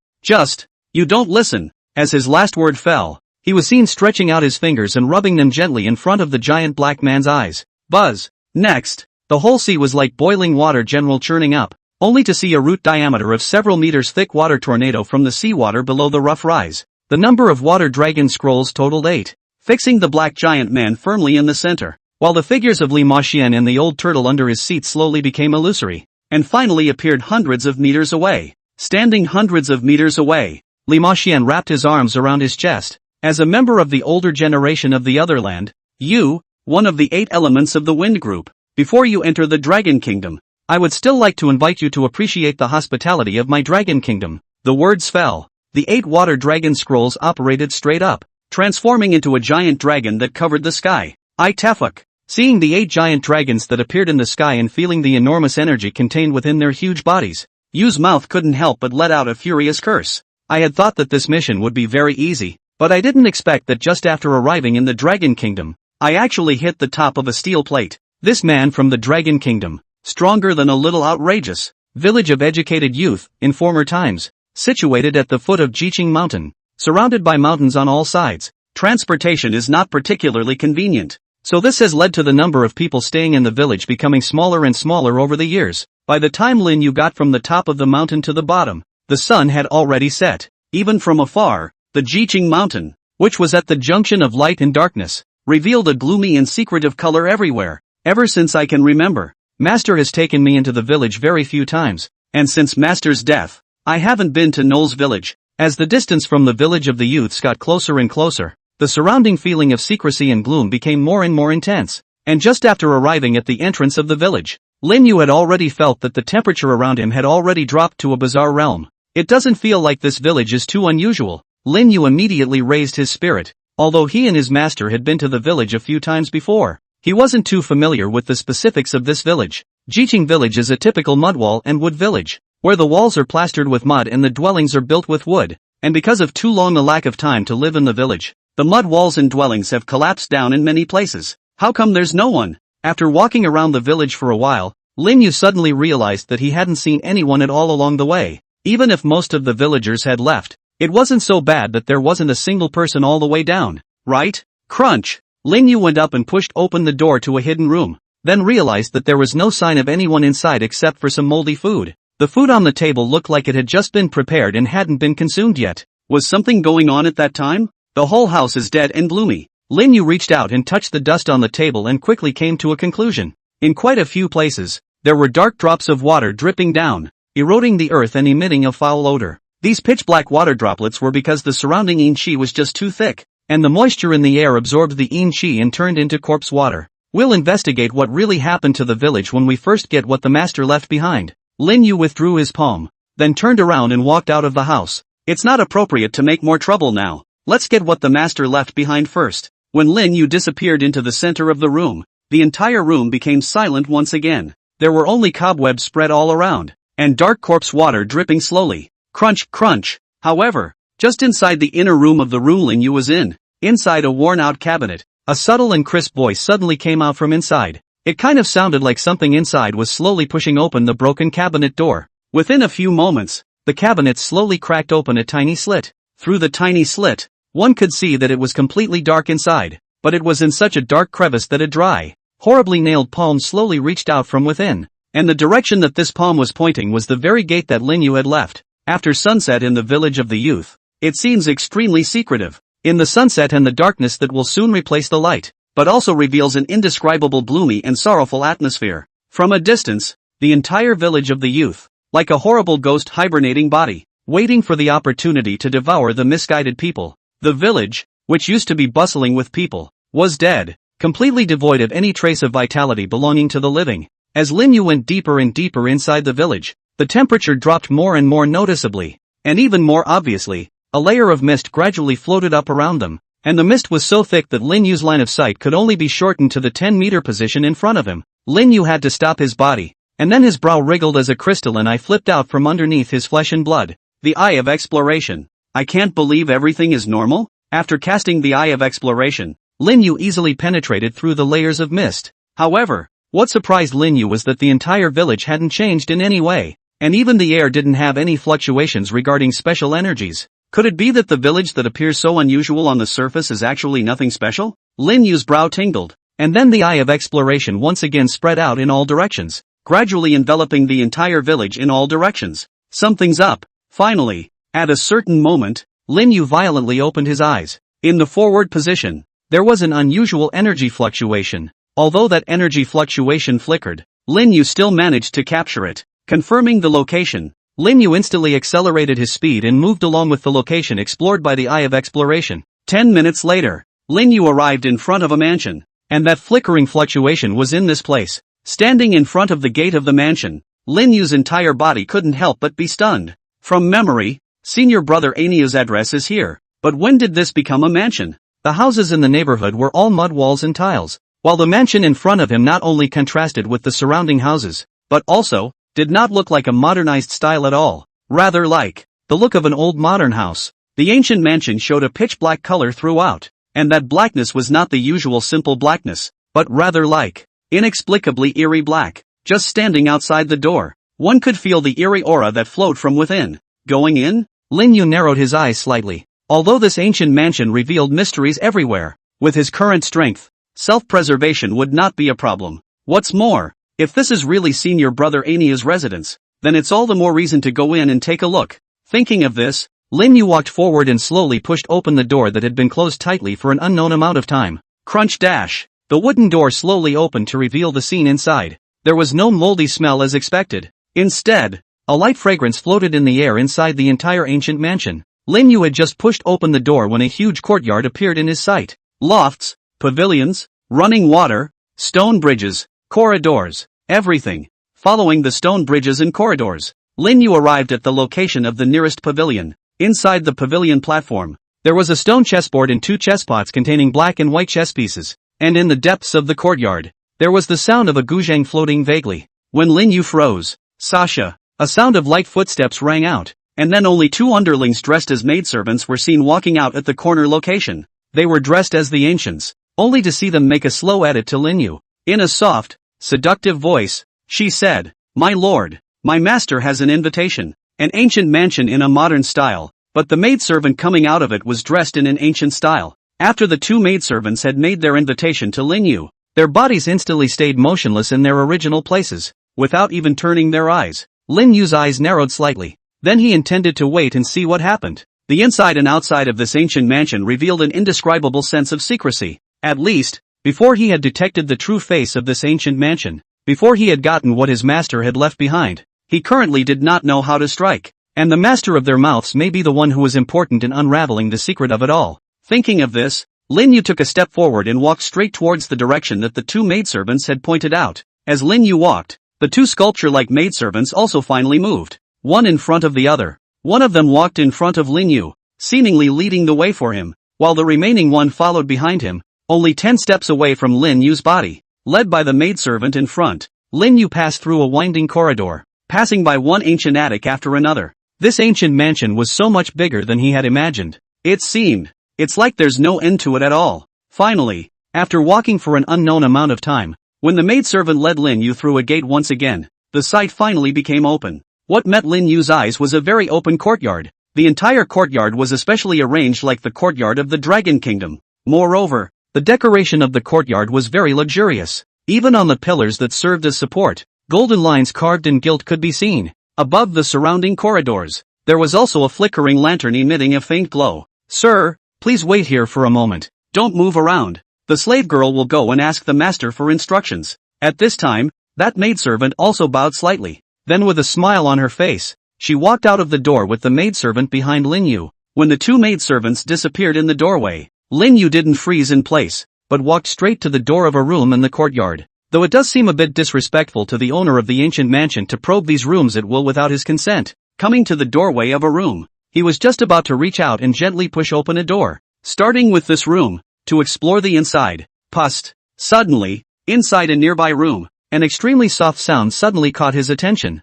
You don't listen. As his last word fell, he was seen stretching out his fingers and rubbing them gently in front of the giant black man's eyes. Buzz. Next, the whole sea was like boiling water general churning up, only to see a root diameter of several meters thick water tornado from the seawater below the rough rise. The number of water dragon scrolls totaled 8, fixing the black giant man firmly in the center, while the figures of Li Maxian and the old turtle under his seat slowly became illusory, and finally appeared hundreds of meters away. Standing hundreds of meters away, Li Maxian wrapped his arms around his chest. As a member of the older generation of the Otherland, you, one of the 8 elements of the Wind Group, before you enter the Dragon Kingdom, I would still like to invite you to appreciate the hospitality of my Dragon Kingdom. The words fell. The 8 water dragon scrolls operated straight up, transforming into a giant dragon that covered the sky. Tefuk. Seeing the 8 giant dragons that appeared in the sky and feeling the enormous energy contained within their huge bodies, Yu's mouth couldn't help but let out a furious curse. I had thought that this mission would be very easy, but I didn't expect that just after arriving in the Dragon Kingdom, I actually hit the top of a steel plate. This man from the Dragon Kingdom, stronger than a little outrageous, village of educated youth, in former times, situated at the foot of Jiqing Mountain, surrounded by mountains on all sides. Transportation is not particularly convenient, so this has led to the number of people staying in the village becoming smaller and smaller over the years. By the time Lin Yu got from the top of the mountain to the bottom, the sun had already set. Even from afar, the Jiqing Mountain, which was at the junction of light and darkness, revealed a gloomy and secretive color everywhere. Ever since I can remember, Master has taken me into the village very few times, and since Master's death, I haven't been to Noel's village. As the distance from the village of the youths got closer and closer, the surrounding feeling of secrecy and gloom became more and more intense, and just after arriving at the entrance of the village, Lin Yu had already felt that the temperature around him had already dropped to a bizarre realm. It doesn't feel like this village is too unusual. Lin Yu immediately raised his spirit. Although he and his master had been to the village a few times before, he wasn't too familiar with the specifics of this village. Jiqing Village is a typical mudwall and wood village, where the walls are plastered with mud and the dwellings are built with wood, and because of too long a lack of time to live in the village, the mud walls and dwellings have collapsed down in many places. How come there's no one? After walking around the village for a while, Lin Yu suddenly realized that he hadn't seen anyone at all along the way. Even if most of the villagers had left, it wasn't so bad that there wasn't a single person all the way down, right? Crunch! Lin Yu went up and pushed open the door to a hidden room, then realized that there was no sign of anyone inside except for some moldy food. The food on the table looked like it had just been prepared and hadn't been consumed yet. Was something going on at that time? The whole house is dead and gloomy. Lin Yu reached out and touched the dust on the table and quickly came to a conclusion. In quite a few places, there were dark drops of water dripping down, eroding the earth and emitting a foul odor. These pitch-black water droplets were because the surrounding yin qi was just too thick, and the moisture in the air absorbed the yin qi and turned into corpse water. We'll investigate what really happened to the village when we first get what the master left behind. Lin Yu withdrew his palm, then turned around and walked out of the house. It's not appropriate to make more trouble now. Let's get what the master left behind first. When Lin Yu disappeared into the center of the room, the entire room became silent once again. There were only cobwebs spread all around, and dark corpse water dripping slowly. Crunch, crunch. However, just inside the inner room of the room Lin Yu was in, inside a worn-out cabinet, a subtle and crisp voice suddenly came out from inside. It kind of sounded like something inside was slowly pushing open the broken cabinet door. Within a few moments, the cabinet slowly cracked open a tiny slit. Through the tiny slit, one could see that it was completely dark inside, but it was in such a dark crevice that a dry, horribly nailed palm slowly reached out from within, and the direction that this palm was pointing was the very gate that Lin Yu had left. After sunset in the village of the youth, it seems extremely secretive. In the sunset and the darkness that will soon replace the light, but also reveals an indescribable gloomy and sorrowful atmosphere. From a distance, the entire village of the youth, like a horrible ghost hibernating body, waiting for the opportunity to devour the misguided people. The village, which used to be bustling with people, was dead, completely devoid of any trace of vitality belonging to the living. As Lin Yu went deeper and deeper inside the village, the temperature dropped more and more noticeably, and even more obviously, a layer of mist gradually floated up around them, and the mist was so thick that Lin Yu's line of sight could only be shortened to the 10-meter position in front of him. Lin Yu had to stop his body, and then his brow wriggled as a crystalline eye flipped out from underneath his flesh and blood. The Eye of Exploration. I can't believe everything is normal? After casting the Eye of Exploration, Lin Yu easily penetrated through the layers of mist. However, what surprised Lin Yu was that the entire village hadn't changed in any way, and even the air didn't have any fluctuations regarding special energies. Could it be that the village that appears so unusual on the surface is actually nothing special? Lin Yu's brow tingled, and then the eye of exploration once again spread out in all directions, gradually enveloping the entire village in all directions. Something's up. Finally, at a certain moment, Lin Yu violently opened his eyes. In the forward position, there was an unusual energy fluctuation. Although that energy fluctuation flickered, Lin Yu still managed to capture it. Confirming the location, Lin Yu instantly accelerated his speed and moved along with the location explored by the eye of exploration. 10 minutes later, Lin Yu arrived in front of a mansion, and that flickering fluctuation was in this place. Standing in front of the gate of the mansion, Lin Yu's entire body couldn't help but be stunned. From memory, senior brother Ania's address is here, but when did this become a mansion? The houses in the neighborhood were all mud walls and tiles, while the mansion in front of him not only contrasted with the surrounding houses, but also did not look like a modernized style at all, rather like the look of an old modern house. The ancient mansion showed a pitch black color throughout, and that blackness was not the usual simple blackness, but rather like inexplicably eerie black. Just standing outside the door, one could feel the eerie aura that flowed from within. Going in? Lin Yu narrowed his eyes slightly. Although this ancient mansion revealed mysteries everywhere, with his current strength, self-preservation would not be a problem. What's more, if this is really senior brother Ania's residence, then it's all the more reason to go in and take a look. Thinking of this, Lin Yu walked forward and slowly pushed open the door that had been closed tightly for an unknown amount of time. Crunch dash! The wooden door slowly opened to reveal the scene inside. There was no moldy smell as expected. Instead, a light fragrance floated in the air inside the entire ancient mansion. Lin Yu had just pushed open the door when a huge courtyard appeared in his sight. Lofts, pavilions, running water, stone bridges, corridors, everything. Following the stone bridges and corridors, Lin Yu arrived at the location of the nearest pavilion. Inside the pavilion platform, there was a stone chessboard and 2 chess pots containing black and white chess pieces, and in the depths of the courtyard, there was the sound of a guzheng floating vaguely. When Lin Yu froze, Sasha, a sound of light footsteps rang out, and then only 2 underlings dressed as maidservants were seen walking out at the corner location. They were dressed as the ancients, only to see them make a slow edit to Lin Yu. In a soft, seductive voice, she said, "My lord, my master has an invitation, an ancient mansion in a modern style," but the maidservant coming out of it was dressed in an ancient style. After the 2 maidservants had made their invitation to Lin Yu, their bodies instantly stayed motionless in their original places, without even turning their eyes. Lin Yu's eyes narrowed slightly. Then he intended to wait and see what happened. The inside and outside of this ancient mansion revealed an indescribable sense of secrecy. At least, before he had detected the true face of this ancient mansion, before he had gotten what his master had left behind, he currently did not know how to strike. And the master of their mouths may be the one who was important in unraveling the secret of it all. Thinking of this, Lin Yu took a step forward and walked straight towards the direction that the 2 maidservants had pointed out. As Lin Yu walked, the 2 sculpture-like maidservants also finally moved, one in front of the other. One of them walked in front of Lin Yu, seemingly leading the way for him, while the remaining one followed behind him, only 10 steps away from Lin Yu's body. Led by the maidservant in front, Lin Yu passed through a winding corridor, passing by one ancient attic after another. This ancient mansion was so much bigger than he had imagined. It seemed, it's like there's no end to it at all. Finally, after walking for an unknown amount of time, when the maidservant led Lin Yu through a gate once again, the sight finally became open. What met Lin Yu's eyes was a very open courtyard. The entire courtyard was especially arranged like the courtyard of the Dragon Kingdom. Moreover, the decoration of the courtyard was very luxurious. Even on the pillars that served as support, golden lines carved in gilt could be seen. Above the surrounding corridors, there was also a flickering lantern emitting a faint glow. "Sir, please wait here for a moment. Don't move around. The slave girl will go and ask the master for instructions." At this time, that maidservant also bowed slightly. Then with a smile on her face, she walked out of the door with the maidservant behind Lin Yu. When the 2 maidservants disappeared in the doorway, Lin Yu didn't freeze in place, but walked straight to the door of a room in the courtyard. Though it does seem a bit disrespectful to the owner of the ancient mansion to probe these rooms at will without his consent. Coming to the doorway of a room, he was just about to reach out and gently push open a door. Starting with this room, to explore the inside. Pust. Suddenly, inside a nearby room, an extremely soft sound suddenly caught his attention.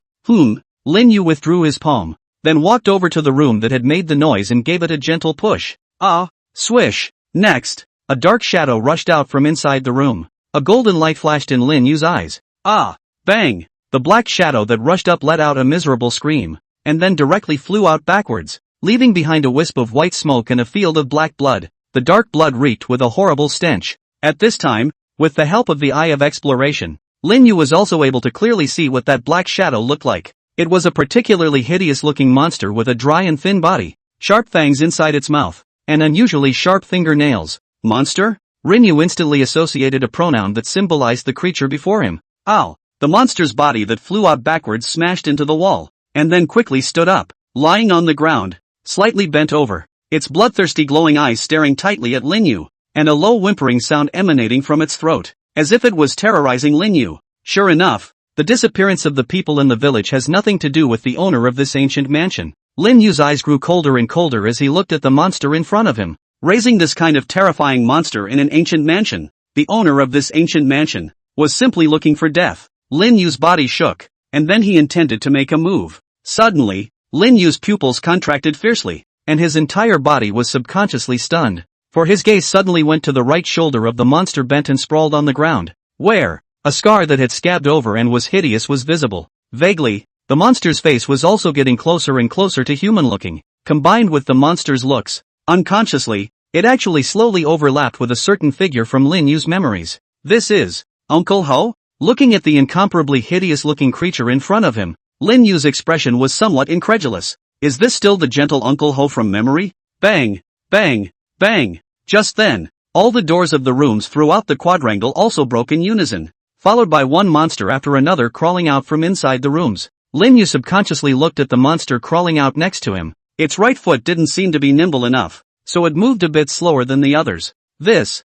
Lin Yu withdrew his palm, then walked over to the room that had made the noise and gave it a gentle push. Ah, swish. Next, a dark shadow rushed out from inside the room. A golden light flashed in Lin Yu's eyes. Ah! Bang! The black shadow that rushed up let out a miserable scream, and then directly flew out backwards, leaving behind a wisp of white smoke and a field of black blood. The dark blood reeked with a horrible stench. At this time, with the help of the Eye of Exploration, Lin Yu was also able to clearly see what that black shadow looked like. It was a particularly hideous-looking monster with a dry and thin body, sharp fangs inside its mouth, and unusually sharp fingernails. Monster? Lin Yu instantly associated a pronoun that symbolized the creature before him. Ow! The monster's body that flew out backwards smashed into the wall, and then quickly stood up, lying on the ground, slightly bent over, its bloodthirsty glowing eyes staring tightly at Lin Yu, and a low whimpering sound emanating from its throat, as if it was terrorizing Lin Yu. Sure enough, the disappearance of the people in the village has nothing to do with the owner of this ancient mansion. Lin Yu's eyes grew colder and colder as he looked at the monster in front of him. Raising this kind of terrifying monster in an ancient mansion, the owner of this ancient mansion was simply looking for death. Lin Yu's body shook, and then he intended to make a move. Suddenly, Lin Yu's pupils contracted fiercely, and his entire body was subconsciously stunned, for his gaze suddenly went to the right shoulder of the monster bent and sprawled on the ground, where a scar that had scabbed over and was hideous was visible. Vaguely, the monster's face was also getting closer and closer to human-looking. Combined with the monster's looks, unconsciously, it actually slowly overlapped with a certain figure from Lin Yu's memories. This is Uncle Ho? Looking at the incomparably hideous-looking creature in front of him, Lin Yu's expression was somewhat incredulous. Is this still the gentle Uncle Ho from memory? Bang! Bang! Bang! Just then, all the doors of the rooms throughout the quadrangle also broke in unison, followed by one monster after another crawling out from inside the rooms. Lin Yu subconsciously looked at the monster crawling out next to him. Its right foot didn't seem to be nimble enough, so it moved a bit slower than the others. This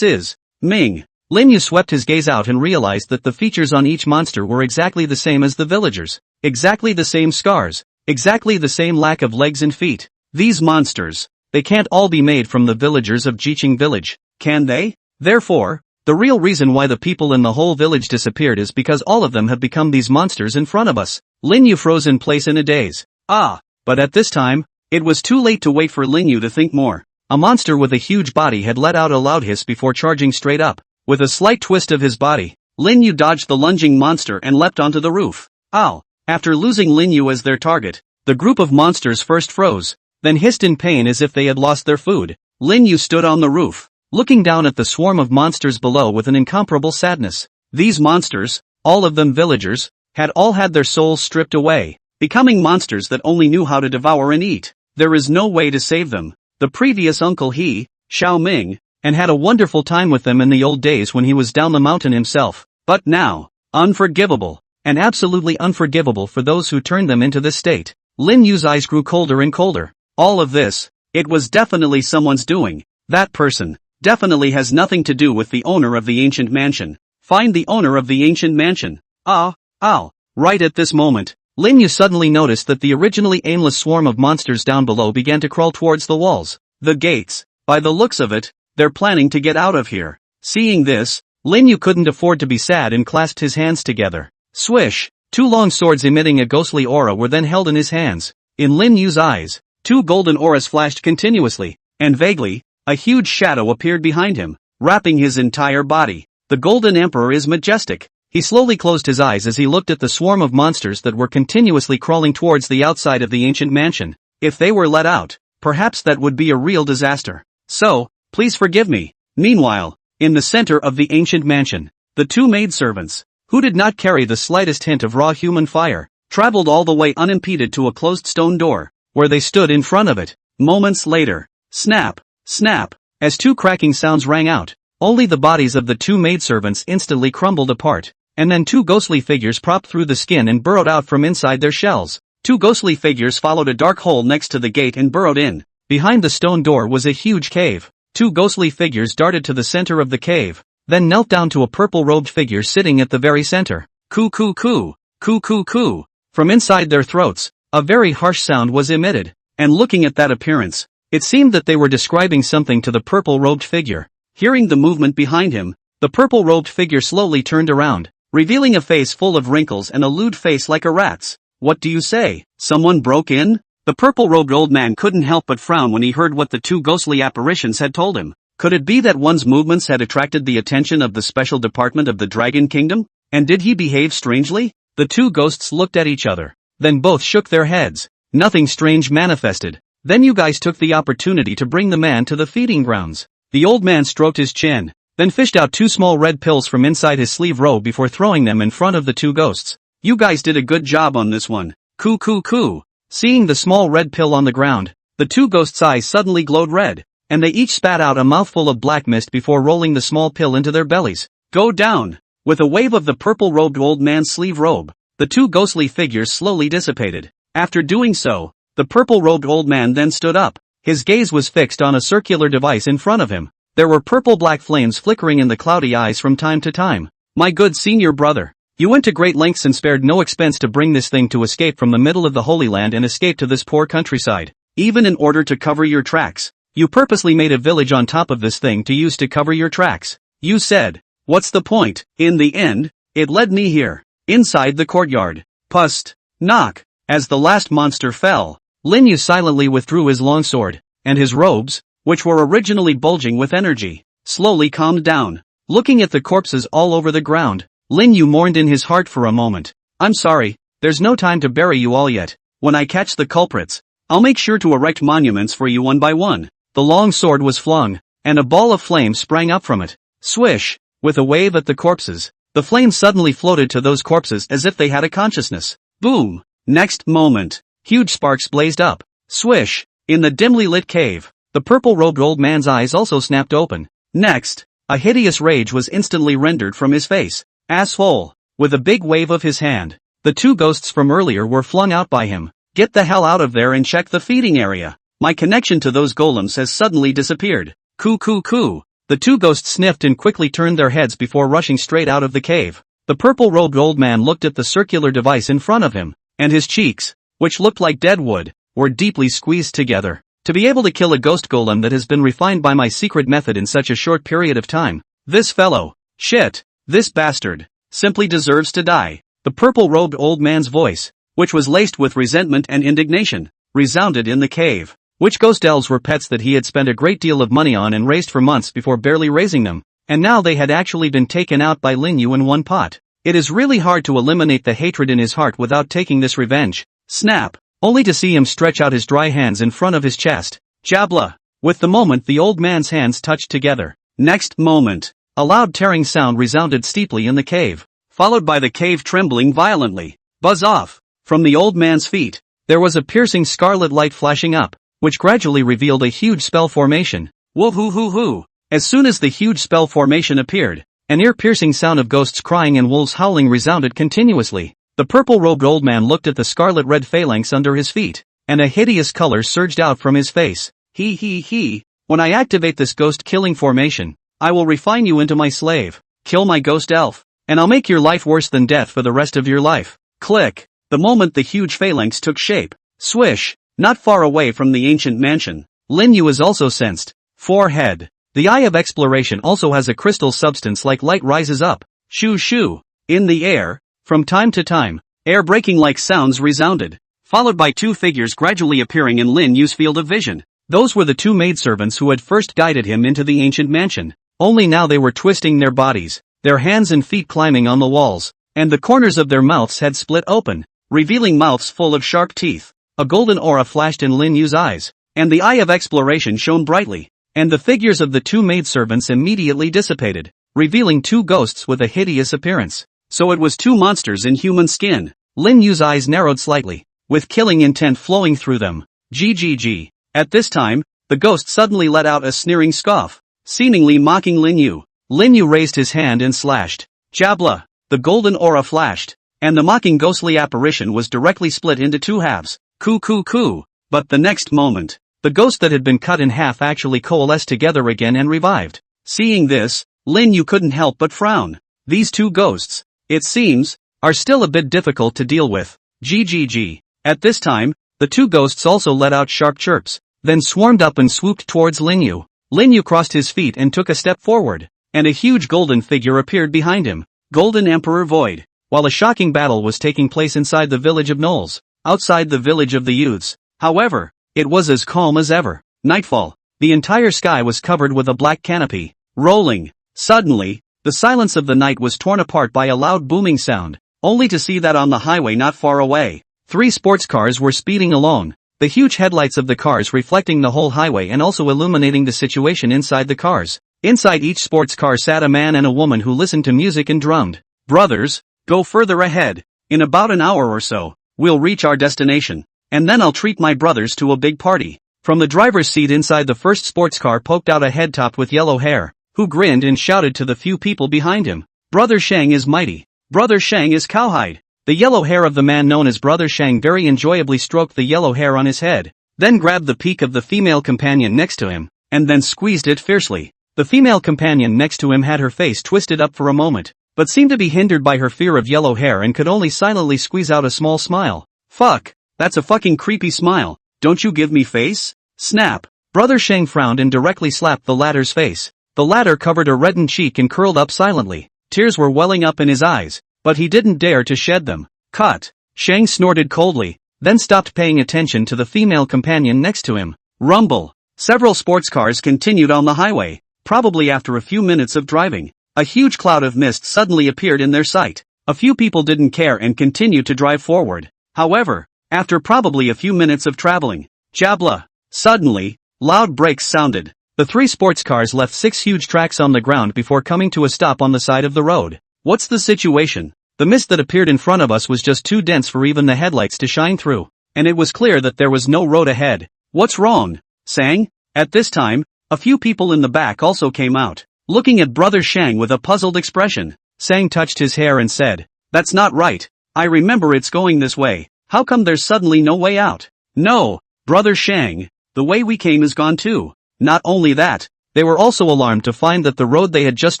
is Ming. Lin Yu swept his gaze out and realized that the features on each monster were exactly the same as the villagers. Exactly the same scars. Exactly the same lack of legs and feet. These monsters, they can't all be made from the villagers of Jiqing village, can they? Therefore, the real reason why the people in the whole village disappeared is because all of them have become these monsters in front of us. Lin Yu froze in place in a daze. But at this time, it was too late to wait for Lin Yu to think more. A monster with a huge body had let out a loud hiss before charging straight up. With a slight twist of his body, Lin Yu dodged the lunging monster and leapt onto the roof. Ow! After losing Lin Yu as their target, the group of monsters first froze, then hissed in pain as if they had lost their food. Lin Yu stood on the roof, looking down at the swarm of monsters below with an incomparable sadness. These monsters, all of them villagers, had all had their souls stripped away, becoming monsters that only knew how to devour and eat. There is no way to save them. The previous uncle Xiao Ming, and had a wonderful time with them in the old days when he was down the mountain himself. But now, unforgivable, and absolutely unforgivable for those who turned them into this state. Lin Yu's eyes grew colder and colder. All of this, it was definitely someone's doing. That person definitely has nothing to do with the owner of the ancient mansion. Find the owner of the ancient mansion. Right at this moment, Lin Yu suddenly noticed that the originally aimless swarm of monsters down below began to crawl towards the walls. The gates. By the looks of it, they're planning to get out of here. Seeing this, Lin Yu couldn't afford to be sad and clasped his hands together. Swish! Two long swords emitting a ghostly aura were then held in his hands. In Lin Yu's eyes, two golden auras flashed continuously, and vaguely, a huge shadow appeared behind him, wrapping his entire body. The Golden Emperor is majestic. He slowly closed his eyes as he looked at the swarm of monsters that were continuously crawling towards the outside of the ancient mansion. If they were let out, perhaps that would be a real disaster. So, please forgive me. Meanwhile, in the center of the ancient mansion, the two maidservants, who did not carry the slightest hint of raw human fire, traveled all the way unimpeded to a closed stone door, where they stood in front of it. Moments later, snap, snap, as two cracking sounds rang out, only the bodies of the two maidservants instantly crumbled apart, and then two ghostly figures popped through the skin and burrowed out from inside their shells. Two ghostly figures followed a dark hole next to the gate and burrowed in. Behind the stone door was a huge cave. Two ghostly figures darted to the center of the cave, then knelt down to a purple-robed figure sitting at the very center. Coo coo coo, coo coo coo. From inside their throats, a very harsh sound was emitted, and looking at that appearance, it seemed that they were describing something to the purple-robed figure. Hearing the movement behind him, the purple-robed figure slowly turned around, revealing a face full of wrinkles and a lewd face like a rat's. What do you say? Someone broke in? The purple-robed old man couldn't help but frown when he heard what the two ghostly apparitions had told him. Could it be that one's movements had attracted the attention of the special department of the Dragon Kingdom? And did he behave strangely? The two ghosts looked at each other. Then both shook their heads. Nothing strange manifested. Then you guys took the opportunity to bring the man to the feeding grounds. The old man stroked his chin, then fished out 2 small red pills from inside his sleeve robe before throwing them in front of the two ghosts. You guys did a good job on this one. Coo coo coo. Seeing the small red pill on the ground, the two ghosts' eyes suddenly glowed red, and they each spat out a mouthful of black mist before rolling the small pill into their bellies. Go down! With a wave of the purple-robed old man's sleeve robe, the two ghostly figures slowly dissipated. After doing so, the purple-robed old man then stood up. His gaze was fixed on a circular device in front of him. There were purple-black flames flickering in the cloudy eyes from time to time. My good senior brother, you went to great lengths and spared no expense to bring this thing to escape from the middle of the Holy Land and escape to this poor countryside. Even in order to cover your tracks, you purposely made a village on top of this thing to use to cover your tracks. You said, what's the point? In the end, it led me here. Inside the courtyard. Pust. Knock. As the last monster fell, Lin Yu silently withdrew his longsword, and his robes, which were originally bulging with energy, slowly calmed down. Looking at the corpses all over the ground, Lin Yu mourned in his heart for a moment. I'm sorry, there's no time to bury you all yet. When I catch the culprits, I'll make sure to erect monuments for you one by one. The long sword was flung, and a ball of flame sprang up from it. Swish! With a wave at the corpses, the flame suddenly floated to those corpses as if they had a consciousness. Boom! Next moment, huge sparks blazed up. Swish! In the dimly lit cave, the purple-robed old man's eyes also snapped open. Next, a hideous rage was instantly rendered from his face. Asshole! With a big wave of his hand, the two ghosts from earlier were flung out by him. Get the hell out of there and check the feeding area. My connection to those golems has suddenly disappeared. Coo coo coo. The two ghosts sniffed and quickly turned their heads before rushing straight out of the cave. The purple-robed old man looked at the circular device in front of him, and his cheeks, which looked like dead wood, were deeply squeezed together. To be able to kill a ghost golem that has been refined by my secret method in such a short period of time, this fellow, shit, this bastard, simply deserves to die. The purple-robed old man's voice, which was laced with resentment and indignation, resounded in the cave. Which ghost elves were pets that he had spent a great deal of money on and raised for months before barely raising them, and now they had actually been taken out by Lin Yu in one pot. It is really hard to eliminate the hatred in his heart without taking this revenge. Snap! Only to see him stretch out his dry hands in front of his chest. Jabla! With the moment the old man's hands touched together. Next moment, a loud tearing sound resounded steeply in the cave, followed by the cave trembling violently. Buzz off! From the old man's feet, there was a piercing scarlet light flashing up, which gradually revealed a huge spell formation. Woo-hoo-hoo-hoo! As soon as the huge spell formation appeared, an ear-piercing sound of ghosts crying and wolves howling resounded continuously. The purple-robed old man looked at the scarlet-red phalanx under his feet, and a hideous color surged out from his face. He. When I activate this ghost-killing formation, I will refine you into my slave, kill my ghost elf, and I'll make your life worse than death for the rest of your life. Click! The moment the huge phalanx took shape, swish! Not far away from the ancient mansion, Lin Yu is also sensed. Forehead. The eye of exploration also has a crystal substance like light rises up. Shoo shoo. In the air, from time to time, air-breaking like sounds resounded, followed by two figures gradually appearing in Lin Yu's field of vision. Those were the two maidservants who had first guided him into the ancient mansion. Only now they were twisting their bodies, their hands and feet climbing on the walls, and the corners of their mouths had split open, revealing mouths full of sharp teeth. A golden aura flashed in Lin Yu's eyes, and the eye of exploration shone brightly, and the figures of the two maidservants immediately dissipated, revealing two ghosts with a hideous appearance. So it was two monsters in human skin. Lin Yu's eyes narrowed slightly, with killing intent flowing through them. GGG. At this time, the ghost suddenly let out a sneering scoff, seemingly mocking Lin Yu. Lin Yu raised his hand and slashed. Jabla! The golden aura flashed, and the mocking ghostly apparition was directly split into two halves. Coo coo coo. But the next moment, the ghost that had been cut in half actually coalesced together again and revived. Seeing this, Lin Yu couldn't help but frown. These two ghosts, it seems, are still a bit difficult to deal with. GGG. At this time, the two ghosts also let out sharp chirps, then swarmed up and swooped towards Lin Yu. Lin Yu crossed his feet and took a step forward, and a huge golden figure appeared behind him. Golden Emperor Void. While a shocking battle was taking place inside the village of Knolls, outside the village of the youths, however, it was as calm as ever. Nightfall. The entire sky was covered with a black canopy, rolling. Suddenly, the silence of the night was torn apart by a loud booming sound, only to see that on the highway not far away, 3 sports cars were speeding along, the huge headlights of the cars reflecting the whole highway and also illuminating the situation inside the cars. Inside each sports car sat a man and a woman who listened to music and drummed. "Brothers, go further ahead. In about an hour or so, we'll reach our destination, and then I'll treat my brothers to a big party." From the driver's seat inside the first sports car poked out a head topped with yellow hair, who grinned and shouted to the few people behind him, "Brother Shang is mighty. Brother Shang is cowhide." The yellow hair of the man known as Brother Shang very enjoyably stroked the yellow hair on his head, then grabbed the peak of the female companion next to him, and then squeezed it fiercely. The female companion next to him had her face twisted up for a moment, but seemed to be hindered by her fear of yellow hair and could only silently squeeze out a small smile. "Fuck, that's a fucking creepy smile, don't you give me face?" Snap. Brother Shang frowned and directly slapped the latter's face. The latter covered a reddened cheek and curled up silently. Tears were welling up in his eyes, but he didn't dare to shed them. Cut. Shang snorted coldly, then stopped paying attention to the female companion next to him. Rumble. Several sports cars continued on the highway. Probably after a few minutes of driving, a huge cloud of mist suddenly appeared in their sight. A few people didn't care and continued to drive forward. However, after probably a few minutes of traveling, jabla. Suddenly, loud brakes sounded. The 3 sports cars left 6 huge tracks on the ground before coming to a stop on the side of the road. "What's the situation? The mist that appeared in front of us was just too dense for even the headlights to shine through, and it was clear that there was no road ahead. What's wrong, Sang?" At this time, a few people in the back also came out, looking at Brother Shang with a puzzled expression. Sang touched his hair and said, "That's not right. I remember it's going this way. How come there's suddenly no way out?" "No, Brother Shang, the way we came is gone too." Not only that, they were also alarmed to find that the road they had just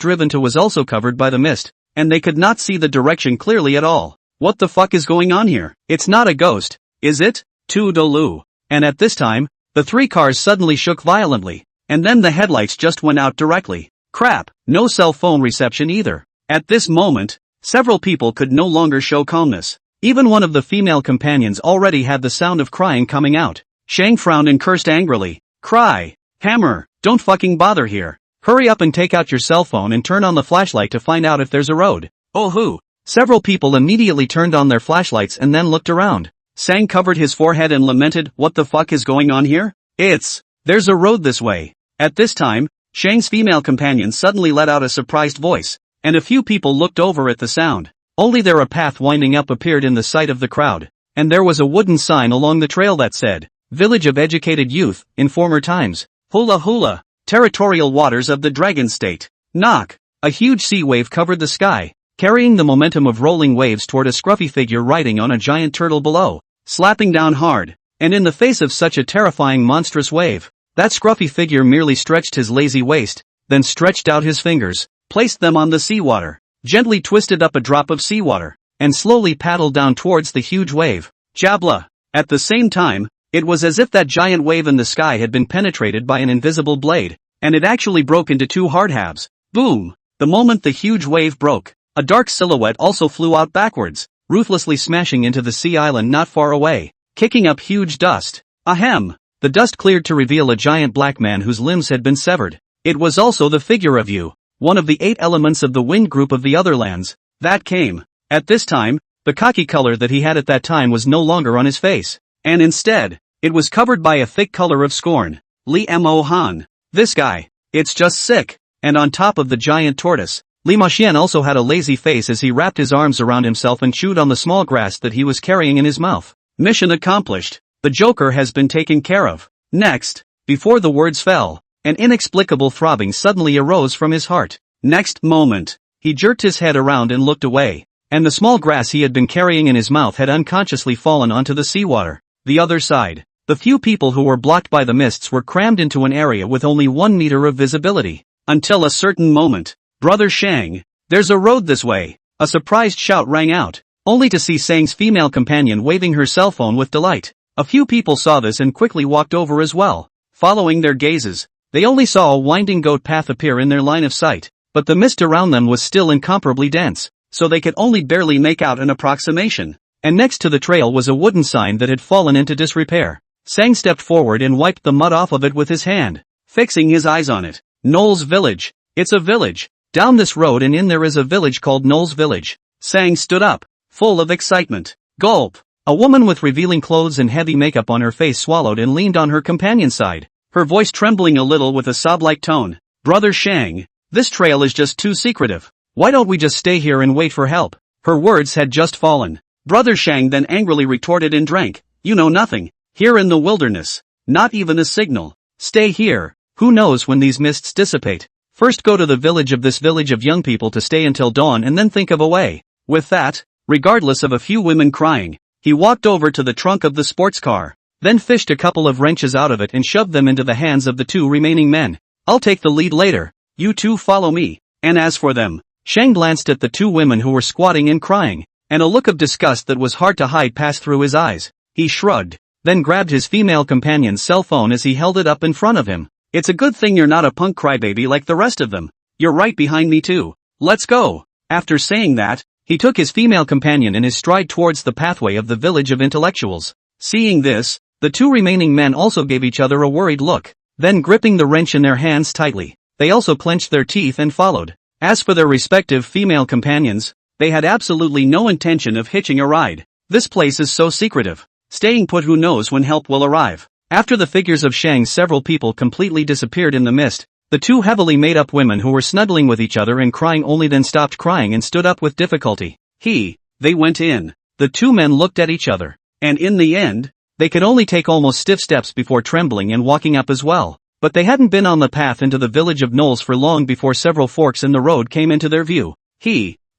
driven to was also covered by the mist, and they could not see the direction clearly at all. "What the fuck is going on here? It's not a ghost, is it?" Toodaloo. And at this time, the 3 cars suddenly shook violently, and then the headlights just went out directly. Crap, no cell phone reception either. At this moment, several people could no longer show calmness. Even one of the female companions already had the sound of crying coming out. Shang frowned and cursed angrily. "Cry. Hammer, don't fucking bother here. Hurry up and take out your cell phone and turn on the flashlight to find out if there's a road." "Oh hoo." Several people immediately turned on their flashlights and then looked around. Sang covered his forehead and lamented, "What the fuck is going on here? There's a road this way." At this time, Shang's female companion suddenly let out a surprised voice, and a few people looked over at the sound. Only there a path winding up appeared in the sight of the crowd, and there was a wooden sign along the trail that said, "Village of Educated Youth, in former times. Hula hula, territorial waters of the Dragon State." Knock. A huge sea wave covered the sky, carrying the momentum of rolling waves toward a scruffy figure riding on a giant turtle below, slapping down hard, and in the face of such a terrifying monstrous wave, that scruffy figure merely stretched his lazy waist, then stretched out his fingers, placed them on the seawater, gently twisted up a drop of seawater, and slowly paddled down towards the huge wave. Jabla. At the same time, it was as if that giant wave in the sky had been penetrated by an invisible blade, and it actually broke into 2 hard halves. Boom! The moment the huge wave broke, a dark silhouette also flew out backwards, ruthlessly smashing into the sea island not far away, kicking up huge dust. Ahem! The dust cleared to reveal a giant black man whose limbs had been severed. It was also the figure of Yu, one of the 8 elements of the wind group of the other lands, that came. At this time, the khaki color that he had at that time was no longer on his face, and instead, it was covered by a thick color of scorn. Li Mo Han. This guy. It's just sick. And on top of the giant tortoise, Li Maxian also had a lazy face as he wrapped his arms around himself and chewed on the small grass that he was carrying in his mouth. Mission accomplished. The Joker has been taken care of. Next, before the words fell, an inexplicable throbbing suddenly arose from his heart. Next moment, he jerked his head around and looked away, and the small grass he had been carrying in his mouth had unconsciously fallen onto the seawater. The other side. The few people who were blocked by the mists were crammed into an area with only 1 meter of visibility. Until a certain moment. "Brother Shang, there's a road this way." A surprised shout rang out, only to see Sang's female companion waving her cell phone with delight. A few people saw this and quickly walked over as well. Following their gazes, they only saw a winding goat path appear in their line of sight, but the mist around them was still incomparably dense, so they could only barely make out an approximation. And next to the trail was a wooden sign that had fallen into disrepair. Sang stepped forward and wiped the mud off of it with his hand. fixing his eyes on it. Knowles Village. It's a village. Down this road and in there is a village called Knowles Village. Sang stood up, full of excitement. Gulp. A woman with revealing clothes and heavy makeup on her face swallowed and leaned on her companion's side, her voice trembling a little with a sob-like tone. Brother Shang, this trail is just too secretive. Why don't we just stay here and wait for help? Her words had just fallen. Brother Shang then angrily retorted and drank. You know nothing. Here in the wilderness. Not even a signal. Stay here. Who knows when these mists dissipate? First go to the village of this village of young people to stay until dawn and then think of a way. With that, regardless of a few women crying, he walked over to the trunk of the sports car, then fished a couple of wrenches out of it and shoved them into the hands of the two remaining men. I'll take the lead later. You two follow me. And as for them, Shang glanced at the two women who were squatting and crying, and a look of disgust that was hard to hide passed through his eyes. He shrugged, then grabbed his female companion's cell phone as he held it up in front of him. It's a good thing you're not a punk crybaby like the rest of them. You're right behind me too. Let's go. After saying that, he took his female companion in his stride towards the pathway of the village of intellectuals. Seeing this, the two remaining men also gave each other a worried look. Then gripping the wrench in their hands tightly, they also clenched their teeth and followed. As for their respective female companions, they had absolutely no intention of hitching a ride. This place is so secretive. Staying put, who knows when help will arrive. After the figures of Shang's several people completely disappeared in the mist, the two heavily made-up women who were snuggling with each other and crying only then stopped crying and stood up with difficulty. They went in. The two men looked at each other, and in the end, they could only take almost stiff steps before trembling and walking up as well. But they hadn't been on the path into the village of Knowles for long before several forks in the road came into their view.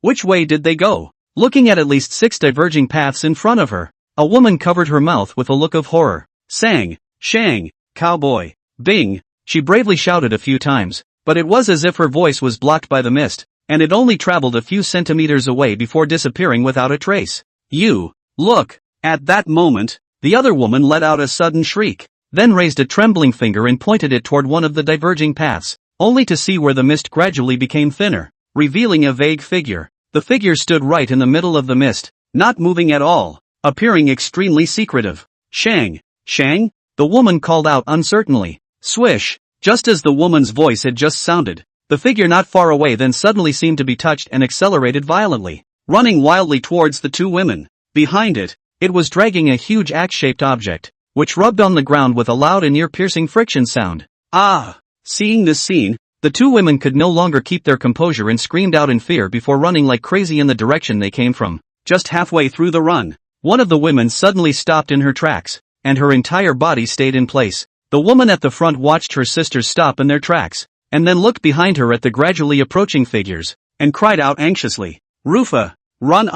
Which way did they go? Looking at least 6 diverging paths in front of her, a woman covered her mouth with a look of horror. Sang, Shang, cowboy, Bing, she bravely shouted a few times, but it was as if her voice was blocked by the mist, and it only traveled a few centimeters away before disappearing without a trace. You, look! At that moment, the other woman let out a sudden shriek, then raised a trembling finger and pointed it toward one of the diverging paths, only to see where the mist gradually became thinner, revealing a vague figure. The figure stood right in the middle of the mist, not moving at all, appearing extremely secretive. Shang, the woman called out uncertainly. Swish! Just as the woman's voice had just sounded, the figure not far away then suddenly seemed to be touched and accelerated violently, running wildly towards the two women. Behind it, it was dragging a huge axe-shaped object, which rubbed on the ground with a loud and ear-piercing friction sound. Seeing this scene, the two women could no longer keep their composure and screamed out in fear before running like crazy in the direction they came from. Just halfway through the run, one of the women suddenly stopped in her tracks, and her entire body stayed in place. The woman at the front watched her sisters stop in their tracks, and then looked behind her at the gradually approaching figures, and cried out anxiously, Rufa, run!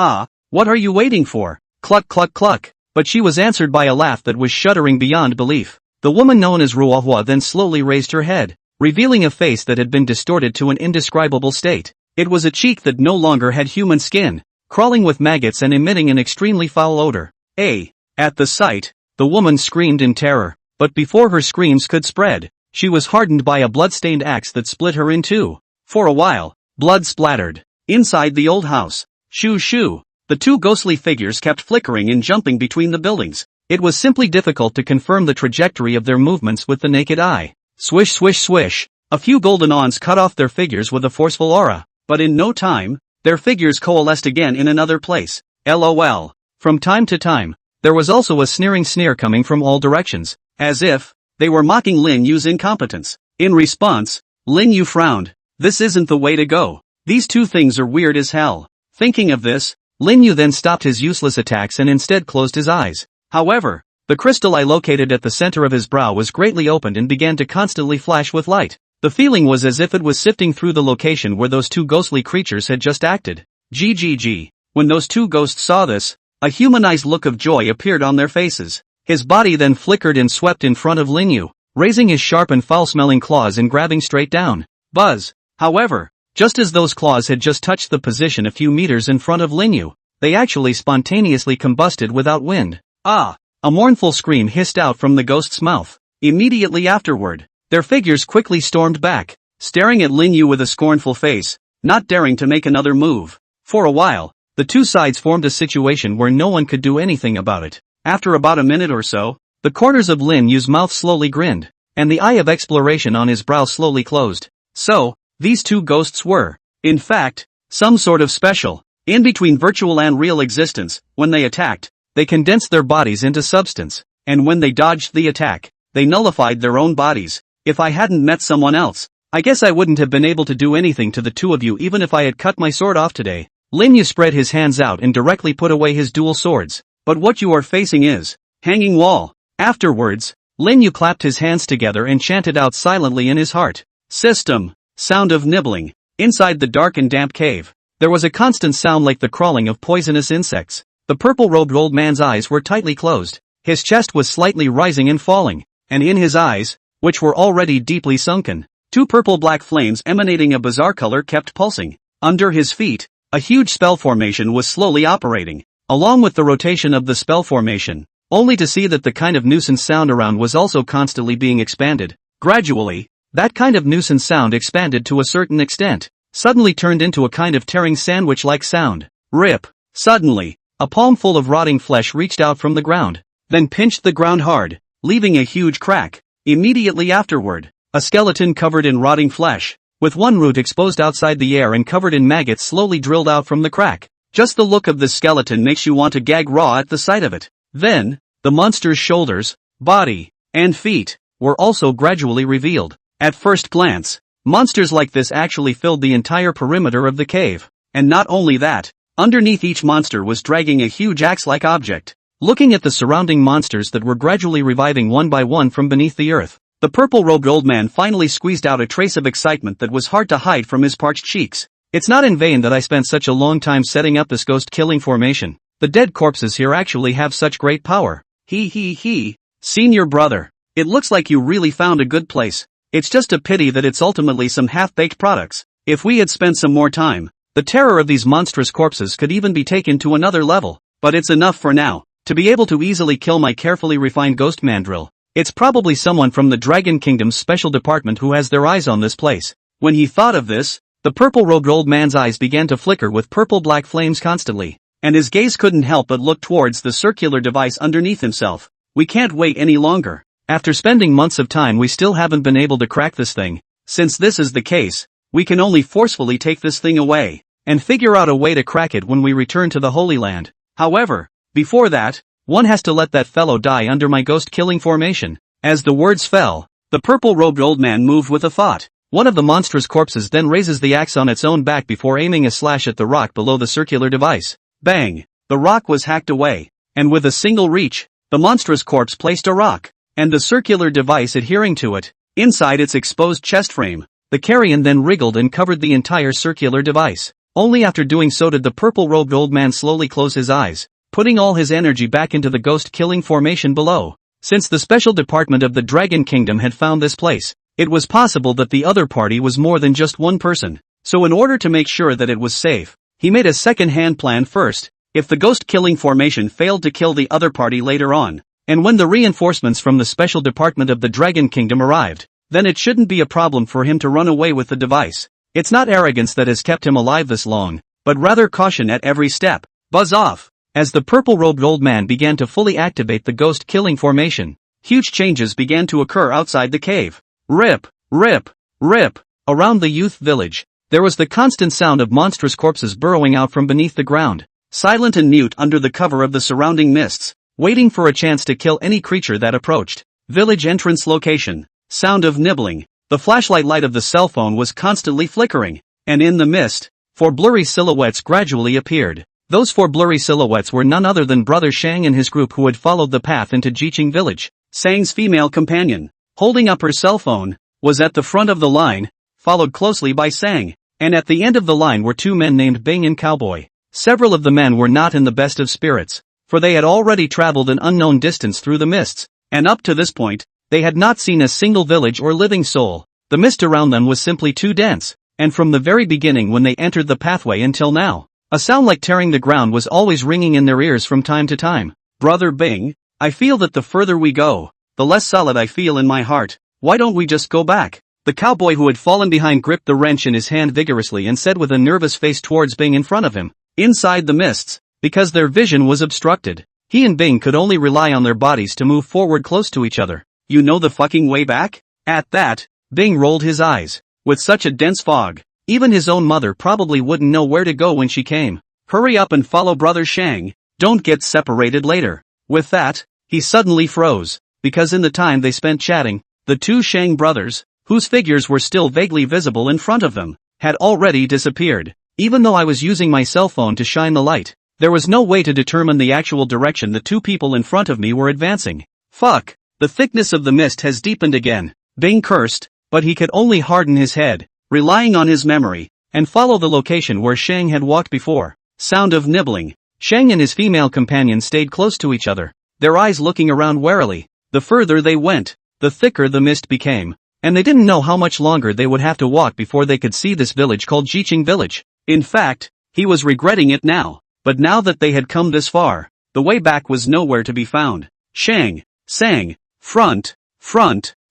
What are you waiting for? Cluck cluck cluck. But she was answered by a laugh that was shuddering beyond belief. The woman known as Ruahua then slowly raised her head, revealing a face that had been distorted to an indescribable state. It was a cheek that no longer had human skin, crawling with maggots and emitting an extremely foul odor. At the sight, the woman screamed in terror. But before her screams could spread, she was hardened by a blood-stained axe that split her in two. For a while, blood splattered. Inside the old house, shoo shoo, the two ghostly figures kept flickering and jumping between the buildings. It was simply difficult to confirm the trajectory of their movements with the naked eye. Swish swish swish, a few golden awns cut off their figures with a forceful aura, but in no time, their figures coalesced again in another place. LOL. From time to time, there was also a sneering sneer coming from all directions, as if they were mocking Lin Yu's incompetence. In response, Lin Yu frowned. This isn't the way to go. These two things are weird as hell. Thinking of this, Lin Yu then stopped his useless attacks and instead closed his eyes. However, the crystal eye located at the center of his brow was greatly opened and began to constantly flash with light. The feeling was as if it was sifting through the location where those two ghostly creatures had just acted. GGG. When those two ghosts saw this, a humanized look of joy appeared on their faces. His body then flickered and swept in front of Lin Yu, raising his sharp and foul-smelling claws and grabbing straight down. Buzz. However, just as those claws had just touched the position a few meters in front of Lin Yu, they actually spontaneously combusted without wind. A mournful scream hissed out from the ghost's mouth. Immediately afterward, their figures quickly stormed back, staring at Lin Yu with a scornful face, not daring to make another move. For a while, the two sides formed a situation where no one could do anything about it. After about a minute or so, the corners of Lin Yu's mouth slowly grinned, and the eye of exploration on his brow slowly closed. So, these two ghosts were, in fact, some sort of special, in-between virtual and real existence. When they attacked, they condensed their bodies into substance, and when they dodged the attack, they nullified their own bodies. If I hadn't met someone else, I guess I wouldn't have been able to do anything to the two of you even if I had cut my sword off today. Lin Yu spread his hands out and directly put away his dual swords. But what you are facing is hanging wall. Afterwards, Lin Yu clapped his hands together and chanted out silently in his heart. System. Sound of nibbling. Inside the dark and damp cave, there was a constant sound like the crawling of poisonous insects. The purple-robed old man's eyes were tightly closed. His chest was slightly rising and falling, and in his eyes, which were already deeply sunken, two purple-black flames emanating a bizarre color kept pulsing. Under his feet, a huge spell formation was slowly operating, along with the rotation of the spell formation, only to see that the kind of nuisance sound around was also constantly being expanded. Gradually, that kind of nuisance sound expanded to a certain extent, suddenly turned into a kind of tearing sandwich-like sound. Rip! Suddenly, a palm full of rotting flesh reached out from the ground, then pinched the ground hard, leaving a huge crack. Immediately afterward, a skeleton covered in rotting flesh, with one root exposed outside the air and covered in maggots slowly drilled out from the crack. Just the look of this skeleton makes you want to gag raw at the sight of it. Then, the monster's shoulders, body, and feet were also gradually revealed. At first glance, monsters like this actually filled the entire perimeter of the cave. And not only that, underneath each monster was dragging a huge axe-like object. Looking at the surrounding monsters that were gradually reviving one by one from beneath the earth, the purple-robed old man finally squeezed out a trace of excitement that was hard to hide from his parched cheeks. It's not in vain that I spent such a long time setting up this ghost-killing formation. The dead corpses here actually have such great power. He. Senior brother. It looks like you really found a good place. It's just a pity that it's ultimately some half-baked products. If we had spent some more time, the terror of these monstrous corpses could even be taken to another level. But it's enough for now. To be able to easily kill my carefully refined ghost mandrill, it's probably someone from the Dragon Kingdom's special department who has their eyes on this place. When he thought of this, the purple-robed old man's eyes began to flicker with purple-black flames constantly, and his gaze couldn't help but look towards the circular device underneath himself. We can't wait any longer. After spending months of time, we still haven't been able to crack this thing. Since this is the case, we can only forcefully take this thing away, and figure out a way to crack it when we return to the Holy Land. However, before that, one has to let that fellow die under my ghost-killing formation. As the words fell, the purple-robed old man moved with a thought. One of the monstrous corpses then raises the axe on its own back before aiming a slash at the rock below the circular device. Bang! The rock was hacked away, and with a single reach, the monstrous corpse placed a rock, and the circular device adhering to it, inside its exposed chest frame. The carrion then wriggled and covered the entire circular device. Only after doing so did the purple-robed old man slowly close his eyes, putting all his energy back into the ghost-killing formation below. Since the special department of the Dragon Kingdom had found this place, it was possible that the other party was more than just one person. So in order to make sure that it was safe, he made a second-hand plan first. If the ghost-killing formation failed to kill the other party later on, and when the reinforcements from the special department of the Dragon Kingdom arrived, then it shouldn't be a problem for him to run away with the device. It's not arrogance that has kept him alive this long, but rather caution at every step. Buzz off! As the purple-robed old man began to fully activate the ghost-killing formation, huge changes began to occur outside the cave. Rip! Rip! Rip! Around the youth village, there was the constant sound of monstrous corpses burrowing out from beneath the ground, silent and mute under the cover of the surrounding mists, waiting for a chance to kill any creature that approached. Village entrance location. Sound of nibbling. The flashlight light of the cell phone was constantly flickering, and in the mist, 4 blurry silhouettes gradually appeared. Those 4 blurry silhouettes were none other than Brother Shang and his group who had followed the path into Jiqing village. Sang's female companion, holding up her cell phone, was at the front of the line, followed closely by Sang, and at the end of the line were 2 men named Bing and Cowboy. Several of the men were not in the best of spirits, for they had already traveled an unknown distance through the mists, and up to this point, they had not seen a single village or living soul. The mist around them was simply too dense, and from the very beginning when they entered the pathway until now, a sound like tearing the ground was always ringing in their ears from time to time. Brother Bing, I feel that the further we go, the less solid I feel in my heart. Why don't we just go back? The cowboy who had fallen behind gripped the wrench in his hand vigorously and said with a nervous face towards Bing in front of him. Inside the mists, because their vision was obstructed, he and Bing could only rely on their bodies to move forward close to each other. You know the fucking way back? At that, Bing rolled his eyes. With such a dense fog, even his own mother probably wouldn't know where to go when she came. Hurry up and follow brother Shang, don't get separated later. With that, he suddenly froze, because in the time they spent chatting, the two Shang brothers, whose figures were still vaguely visible in front of them, had already disappeared. Even though I was using my cell phone to shine the light, there was no way to determine the actual direction the two people in front of me were advancing. Fuck, the thickness of the mist has deepened again. Bing cursed, but he could only harden his head, relying on his memory, and follow the location where Shang had walked before. Sound of nibbling. Shang and his female companion stayed close to each other, their eyes looking around warily. The further they went, the thicker the mist became, and they didn't know how much longer they would have to walk before they could see this village called Jiqing Village. In fact, he was regretting it now, but now that they had come this far, the way back was nowhere to be found. Shang, Sang, front.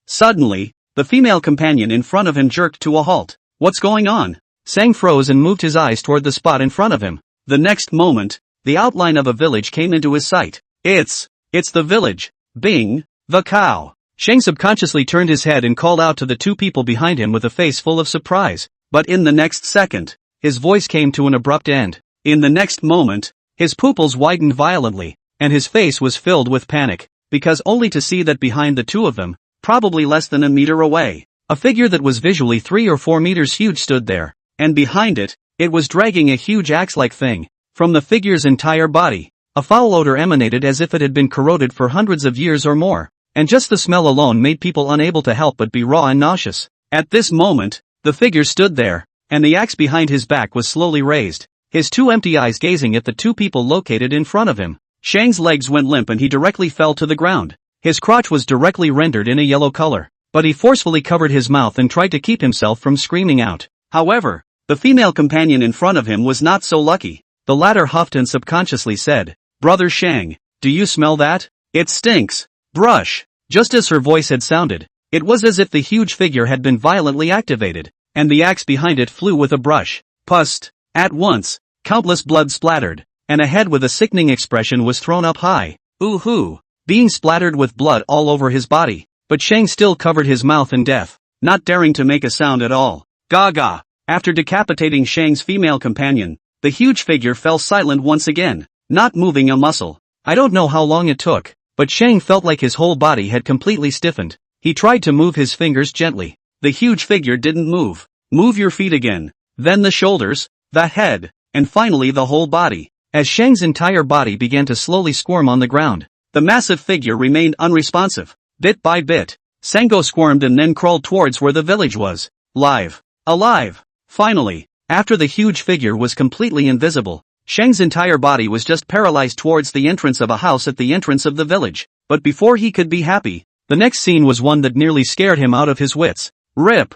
Suddenly, the female companion in front of him jerked to a halt. What's going on? Sang froze and moved his eyes toward the spot in front of him. The next moment, the outline of a village came into his sight. It's the village. Bing, the cow. Shang subconsciously turned his head and called out to the two people behind him with a face full of surprise. But in the next second, his voice came to an abrupt end. In the next moment, his pupils widened violently, and his face was filled with panic, because only to see that behind the two of them, probably less than a meter away, a figure that was visually 3 or 4 meters huge stood there, and behind it, it was dragging a huge axe-like thing. From the figure's entire body, a foul odor emanated as if it had been corroded for hundreds of years or more, and just the smell alone made people unable to help but be raw and nauseous. At this moment, the figure stood there, and the axe behind his back was slowly raised, his two empty eyes gazing at the two people located in front of him. Shang's legs went limp and he directly fell to the ground. His crotch was directly rendered in a yellow color, but he forcefully covered his mouth and tried to keep himself from screaming out. However, the female companion in front of him was not so lucky. The latter huffed and subconsciously said, "Brother Shang, do you smell that? It stinks. Brush." Just as her voice had sounded, it was as if the huge figure had been violently activated, and the axe behind it flew with a brush. Pust. At once, countless blood splattered, and a head with a sickening expression was thrown up high. Ooh-hoo. Being splattered with blood all over his body, but Shang still covered his mouth in death, not daring to make a sound at all. Gaga. After decapitating Shang's female companion, the huge figure fell silent once again, not moving a muscle. I don't know how long it took, but Shang felt like his whole body had completely stiffened. He tried to move his fingers gently. The huge figure didn't move. Move your feet again. Then the shoulders, the head, and finally the whole body. As Shang's entire body began to slowly squirm on the ground, the massive figure remained unresponsive. Bit by bit, Sango squirmed and then crawled towards where the village was. Alive. Finally, after the huge figure was completely invisible, Shang's entire body was just paralyzed towards the entrance of a house at the entrance of the village. But before he could be happy, the next scene was one that nearly scared him out of his wits. Rip,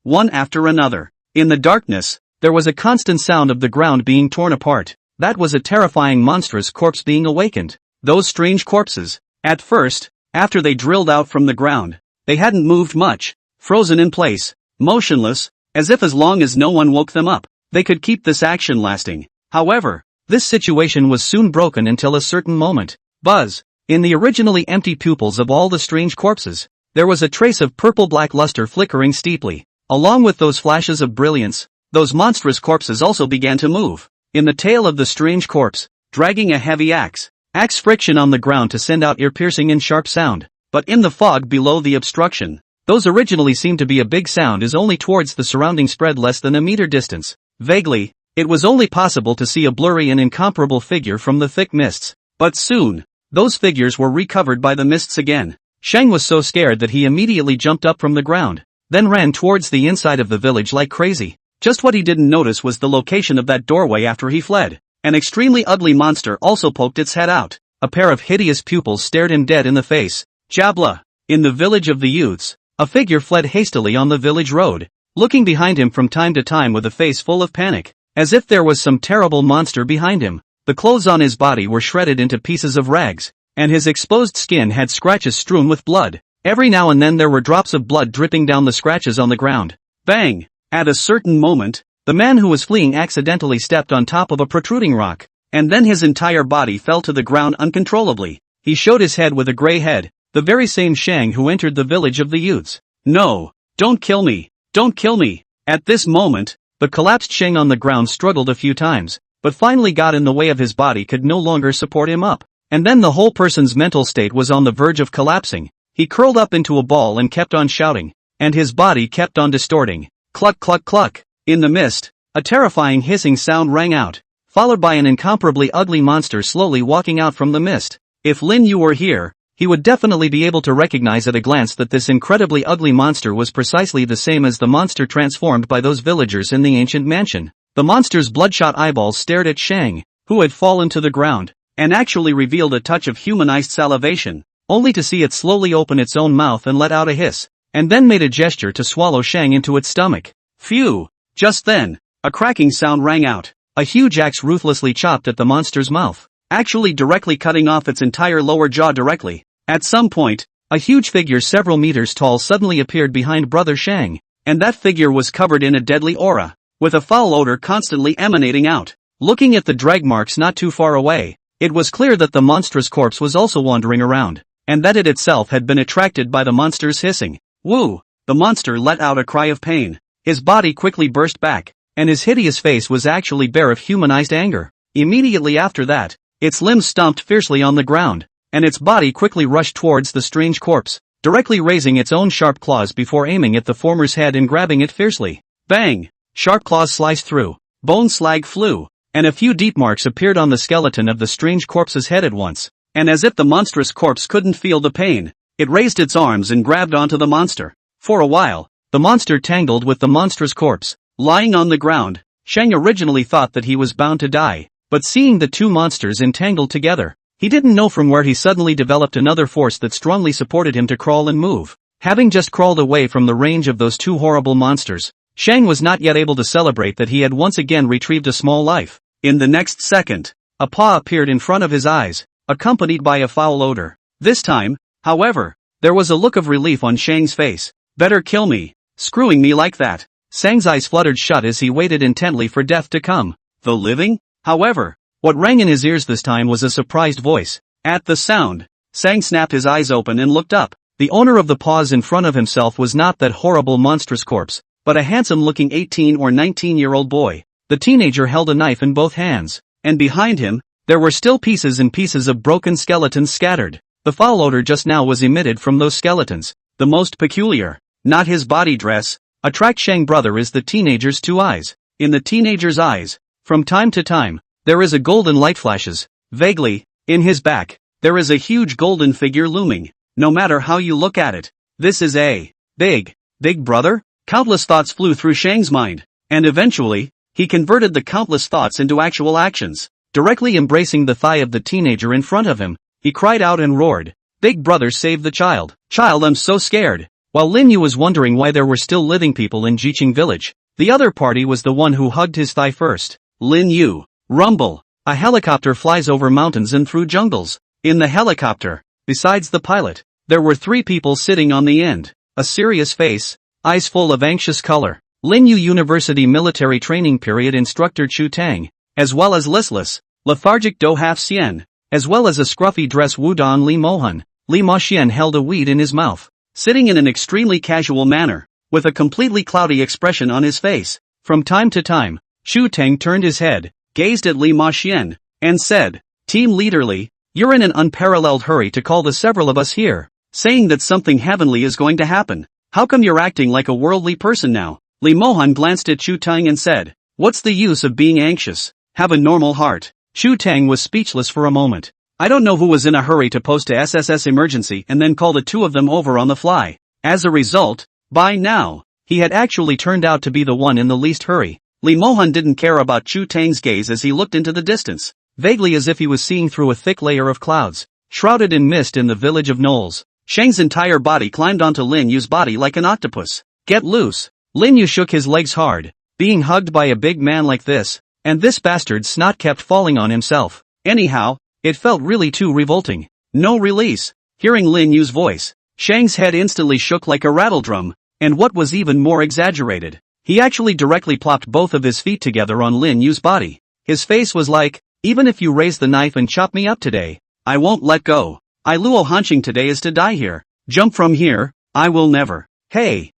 one after another. In the darkness, there was a constant sound of the ground being torn apart. That was a terrifying monstrous corpse being awakened. Those strange corpses, at first, after they drilled out from the ground, they hadn't moved much, frozen in place, motionless, as if as long as no one woke them up, they could keep this action lasting. However, this situation was soon broken until a certain moment. Buzz. In the originally empty pupils of all the strange corpses, there was a trace of purple-black luster flickering steeply. Along with those flashes of brilliance, those monstrous corpses also began to move. In the tail of the strange corpse, dragging a heavy axe friction on the ground to send out ear-piercing and sharp sound. But in the fog below the obstruction, those originally seemed to be a big sound is only towards the surrounding spread less than a meter distance. Vaguely, it was only possible to see a blurry and incomparable figure from the thick mists. But soon, those figures were recovered by the mists again. Shang was so scared that he immediately jumped up from the ground, then ran towards the inside of the village like crazy. Just what he didn't notice was the location of that doorway after he fled. An extremely ugly monster also poked its head out. A pair of hideous pupils stared him dead in the face. Jabla. In the village of the youths, a figure fled hastily on the village road, looking behind him from time to time with a face full of panic, as if there was some terrible monster behind him. The clothes on his body were shredded into pieces of rags, and his exposed skin had scratches strewn with blood. Every now and then there were drops of blood dripping down the scratches on the ground. Bang! At a certain moment, the man who was fleeing accidentally stepped on top of a protruding rock, and then his entire body fell to the ground uncontrollably. He showed his head with a gray head, The very same Shang who entered the village of the youths. No! Don't kill me! Don't kill me! At this moment, the collapsed Shang on the ground struggled a few times, but finally got in the way of his body could no longer support him up. And then the whole person's mental state was on the verge of collapsing. He curled up into a ball and kept on shouting. And his body kept on distorting. Cluck cluck cluck. In the mist, a terrifying hissing sound rang out, followed by an incomparably ugly monster slowly walking out from the mist. If Lin Yu were here, he would definitely be able to recognize at a glance that this incredibly ugly monster was precisely the same as the monster transformed by those villagers in the ancient mansion. The monster's bloodshot eyeballs stared at Shang, who had fallen to the ground, and actually revealed a touch of humanized salivation, only to see it slowly open its own mouth and let out a hiss, and then made a gesture to swallow Shang into its stomach. Phew! Just then, a cracking sound rang out. A huge axe ruthlessly chopped at the monster's mouth, actually directly cutting off its entire lower jaw directly. At some point, a huge figure several meters tall suddenly appeared behind Brother Shang, and that figure was covered in a deadly aura, with a foul odor constantly emanating out. Looking at the drag marks not too far away, it was clear that the monstrous corpse was also wandering around, and that it itself had been attracted by the monster's hissing. Woo! The monster let out a cry of pain. His body quickly burst back, and his hideous face was actually bare of humanized anger. Immediately after that, its limbs stomped fiercely on the ground, and its body quickly rushed towards the strange corpse, directly raising its own sharp claws before aiming at the former's head and grabbing it fiercely. Bang! Sharp claws sliced through, bone slag flew, and a few deep marks appeared on the skeleton of the strange corpse's head at once. And as if the monstrous corpse couldn't feel the pain, it raised its arms and grabbed onto the monster. For a while, the monster tangled with the monstrous corpse. Lying on the ground, Shang originally thought that he was bound to die, but seeing the two monsters entangled together, he didn't know from where he suddenly developed another force that strongly supported him to crawl and move. Having just crawled away from the range of those two horrible monsters, Shang was not yet able to celebrate that he had once again retrieved a small life. In the next second, a paw appeared in front of his eyes, accompanied by a foul odor. This time, however, there was a look of relief on Shang's face. Better kill me. Screwing me like that. Shang's eyes fluttered shut as he waited intently for death to come. The living? However, what rang in his ears this time was a surprised voice. At the sound, Shang snapped his eyes open and looked up. The owner of the paws in front of himself was not that horrible monstrous corpse, but a handsome-looking 18 or 19-year-old boy. The teenager held a knife in both hands, and behind him, there were still pieces and pieces of broken skeletons scattered. The foul odor just now was emitted from those skeletons. The most peculiar, not his body dress, attract Shang brother is the teenager's two eyes. In the teenager's eyes, from time to time, there is a golden light flashes. Vaguely, in his back, there is a huge golden figure looming. No matter how you look at it, this is a big brother? Countless thoughts flew through Shang's mind, and eventually, he converted the countless thoughts into actual actions. Directly embracing the thigh of the teenager in front of him, he cried out and roared, "Big brother, save the child! Child, I'm so scared!" While Lin Yu was wondering why there were still living people in Jiqing village, the other party was the one who hugged his thigh first. Lin Yu. Rumble. A helicopter flies over mountains and through jungles. In the helicopter, besides the pilot, there were three people sitting on the end. A serious face, eyes full of anxious color. Lin Yu University Military Training Period instructor Chu Tang, as well as listless, lethargic Do Half Xian, as well as a scruffy dress Wudong Li Mohan. Li Ma Xian held a weed in his mouth, sitting in an extremely casual manner, with a completely cloudy expression on his face. From time to time, Chu Tang turned his head, gazed at Li Ma Xian, and said, "Team Leader Li, you're in an unparalleled hurry to call the several of us here, saying that something heavenly is going to happen. How come you're acting like a worldly person now?" Li Mohan glanced at Chu Tang and said, "What's the use of being anxious? Have a normal heart." Chu Tang was speechless for a moment. I don't know who was in a hurry to post a SSS emergency and then call the two of them over on the fly. As a result, by now, he had actually turned out to be the one in the least hurry. Li Mohan didn't care about Chu Tang's gaze as he looked into the distance, vaguely as if he was seeing through a thick layer of clouds, shrouded in mist in the village of Knowles. Shang's entire body climbed onto Lin Yu's body like an octopus. "Get loose." Lin Yu shook his legs hard, being hugged by a big man like this, and this bastard's snot kept falling on himself. Anyhow, it felt really too revolting. No release. Hearing Lin Yu's voice, Shang's head instantly shook like a rattledrum, and what was even more exaggerated, he actually directly plopped both of his feet together on Lin Yu's body. His face was like, "Even if you raise the knife and chop me up today, I won't let go." I luo hanching today is to die here. Jump from here, I will never. Hey,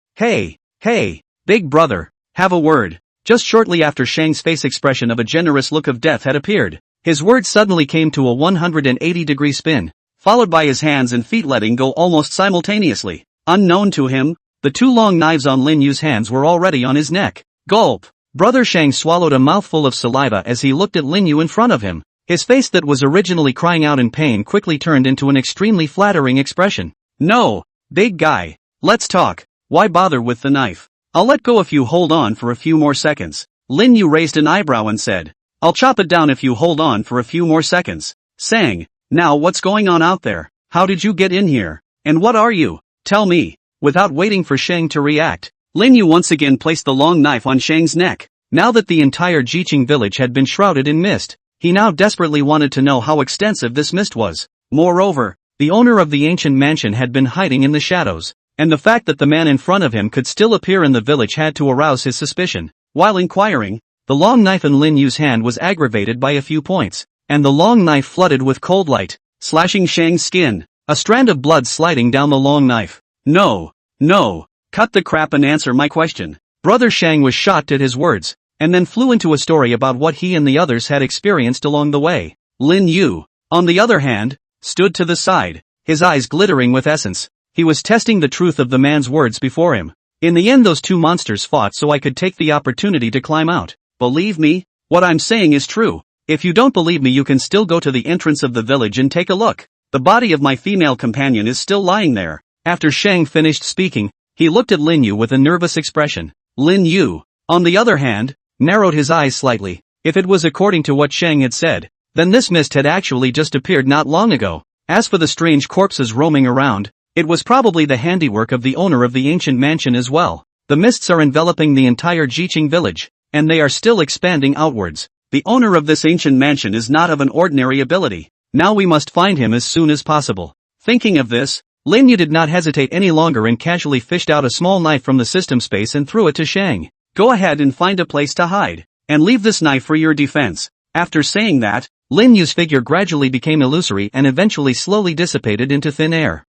big brother, have a word. Just shortly after Shang's face expression of a generous look of death had appeared, his words suddenly came to a 180-degree spin, followed by his hands and feet letting go almost simultaneously. Unknown to him, the two long knives on Lin Yu's hands were already on his neck. Gulp! Brother Shang swallowed a mouthful of saliva as he looked at Lin Yu in front of him. His face that was originally crying out in pain quickly turned into an extremely flattering expression. No, big guy, let's talk. Why bother with the knife? I'll let go if you hold on for a few more seconds. Lin Yu raised an eyebrow and said, I'll chop it down if you hold on for a few more seconds. Sang, now what's going on out there? How did you get in here? And what are you? Tell me. Without waiting for Shang to react, Lin Yu once again placed the long knife on Shang's neck. Now that the entire Jiqing village had been shrouded in mist, he now desperately wanted to know how extensive this mist was. Moreover, the owner of the ancient mansion had been hiding in the shadows, and the fact that the man in front of him could still appear in the village had to arouse his suspicion. While inquiring, the long knife in Lin Yu's hand was aggravated by a few points, and the long knife flooded with cold light, slashing Shang's skin, a strand of blood sliding down the long knife. No, cut the crap and answer my question. Brother Shang was shocked at his words, and then flew into a story about what he and the others had experienced along the way. Lin Yu, on the other hand, stood to the side, his eyes glittering with essence. He was testing the truth of the man's words before him. In the end those two monsters fought so I could take the opportunity to climb out. Believe me, what I'm saying is true. If you don't believe me you can still go to the entrance of the village and take a look. The body of my female companion is still lying there. After Shang finished speaking, he looked at Lin Yu with a nervous expression. Lin Yu, on the other hand, narrowed his eyes slightly. If it was according to what Shang had said, then this mist had actually just appeared not long ago. As for the strange corpses roaming around, it was probably the handiwork of the owner of the ancient mansion as well. The mists are enveloping the entire Jiqing village, and they are still expanding outwards. The owner of this ancient mansion is not of an ordinary ability. Now we must find him as soon as possible. Thinking of this, Lin Yu did not hesitate any longer and casually fished out a small knife from the system space and threw it to Shang. Go ahead and find a place to hide, and leave this knife for your defense. After saying that, Lin Yu's figure gradually became illusory and eventually slowly dissipated into thin air.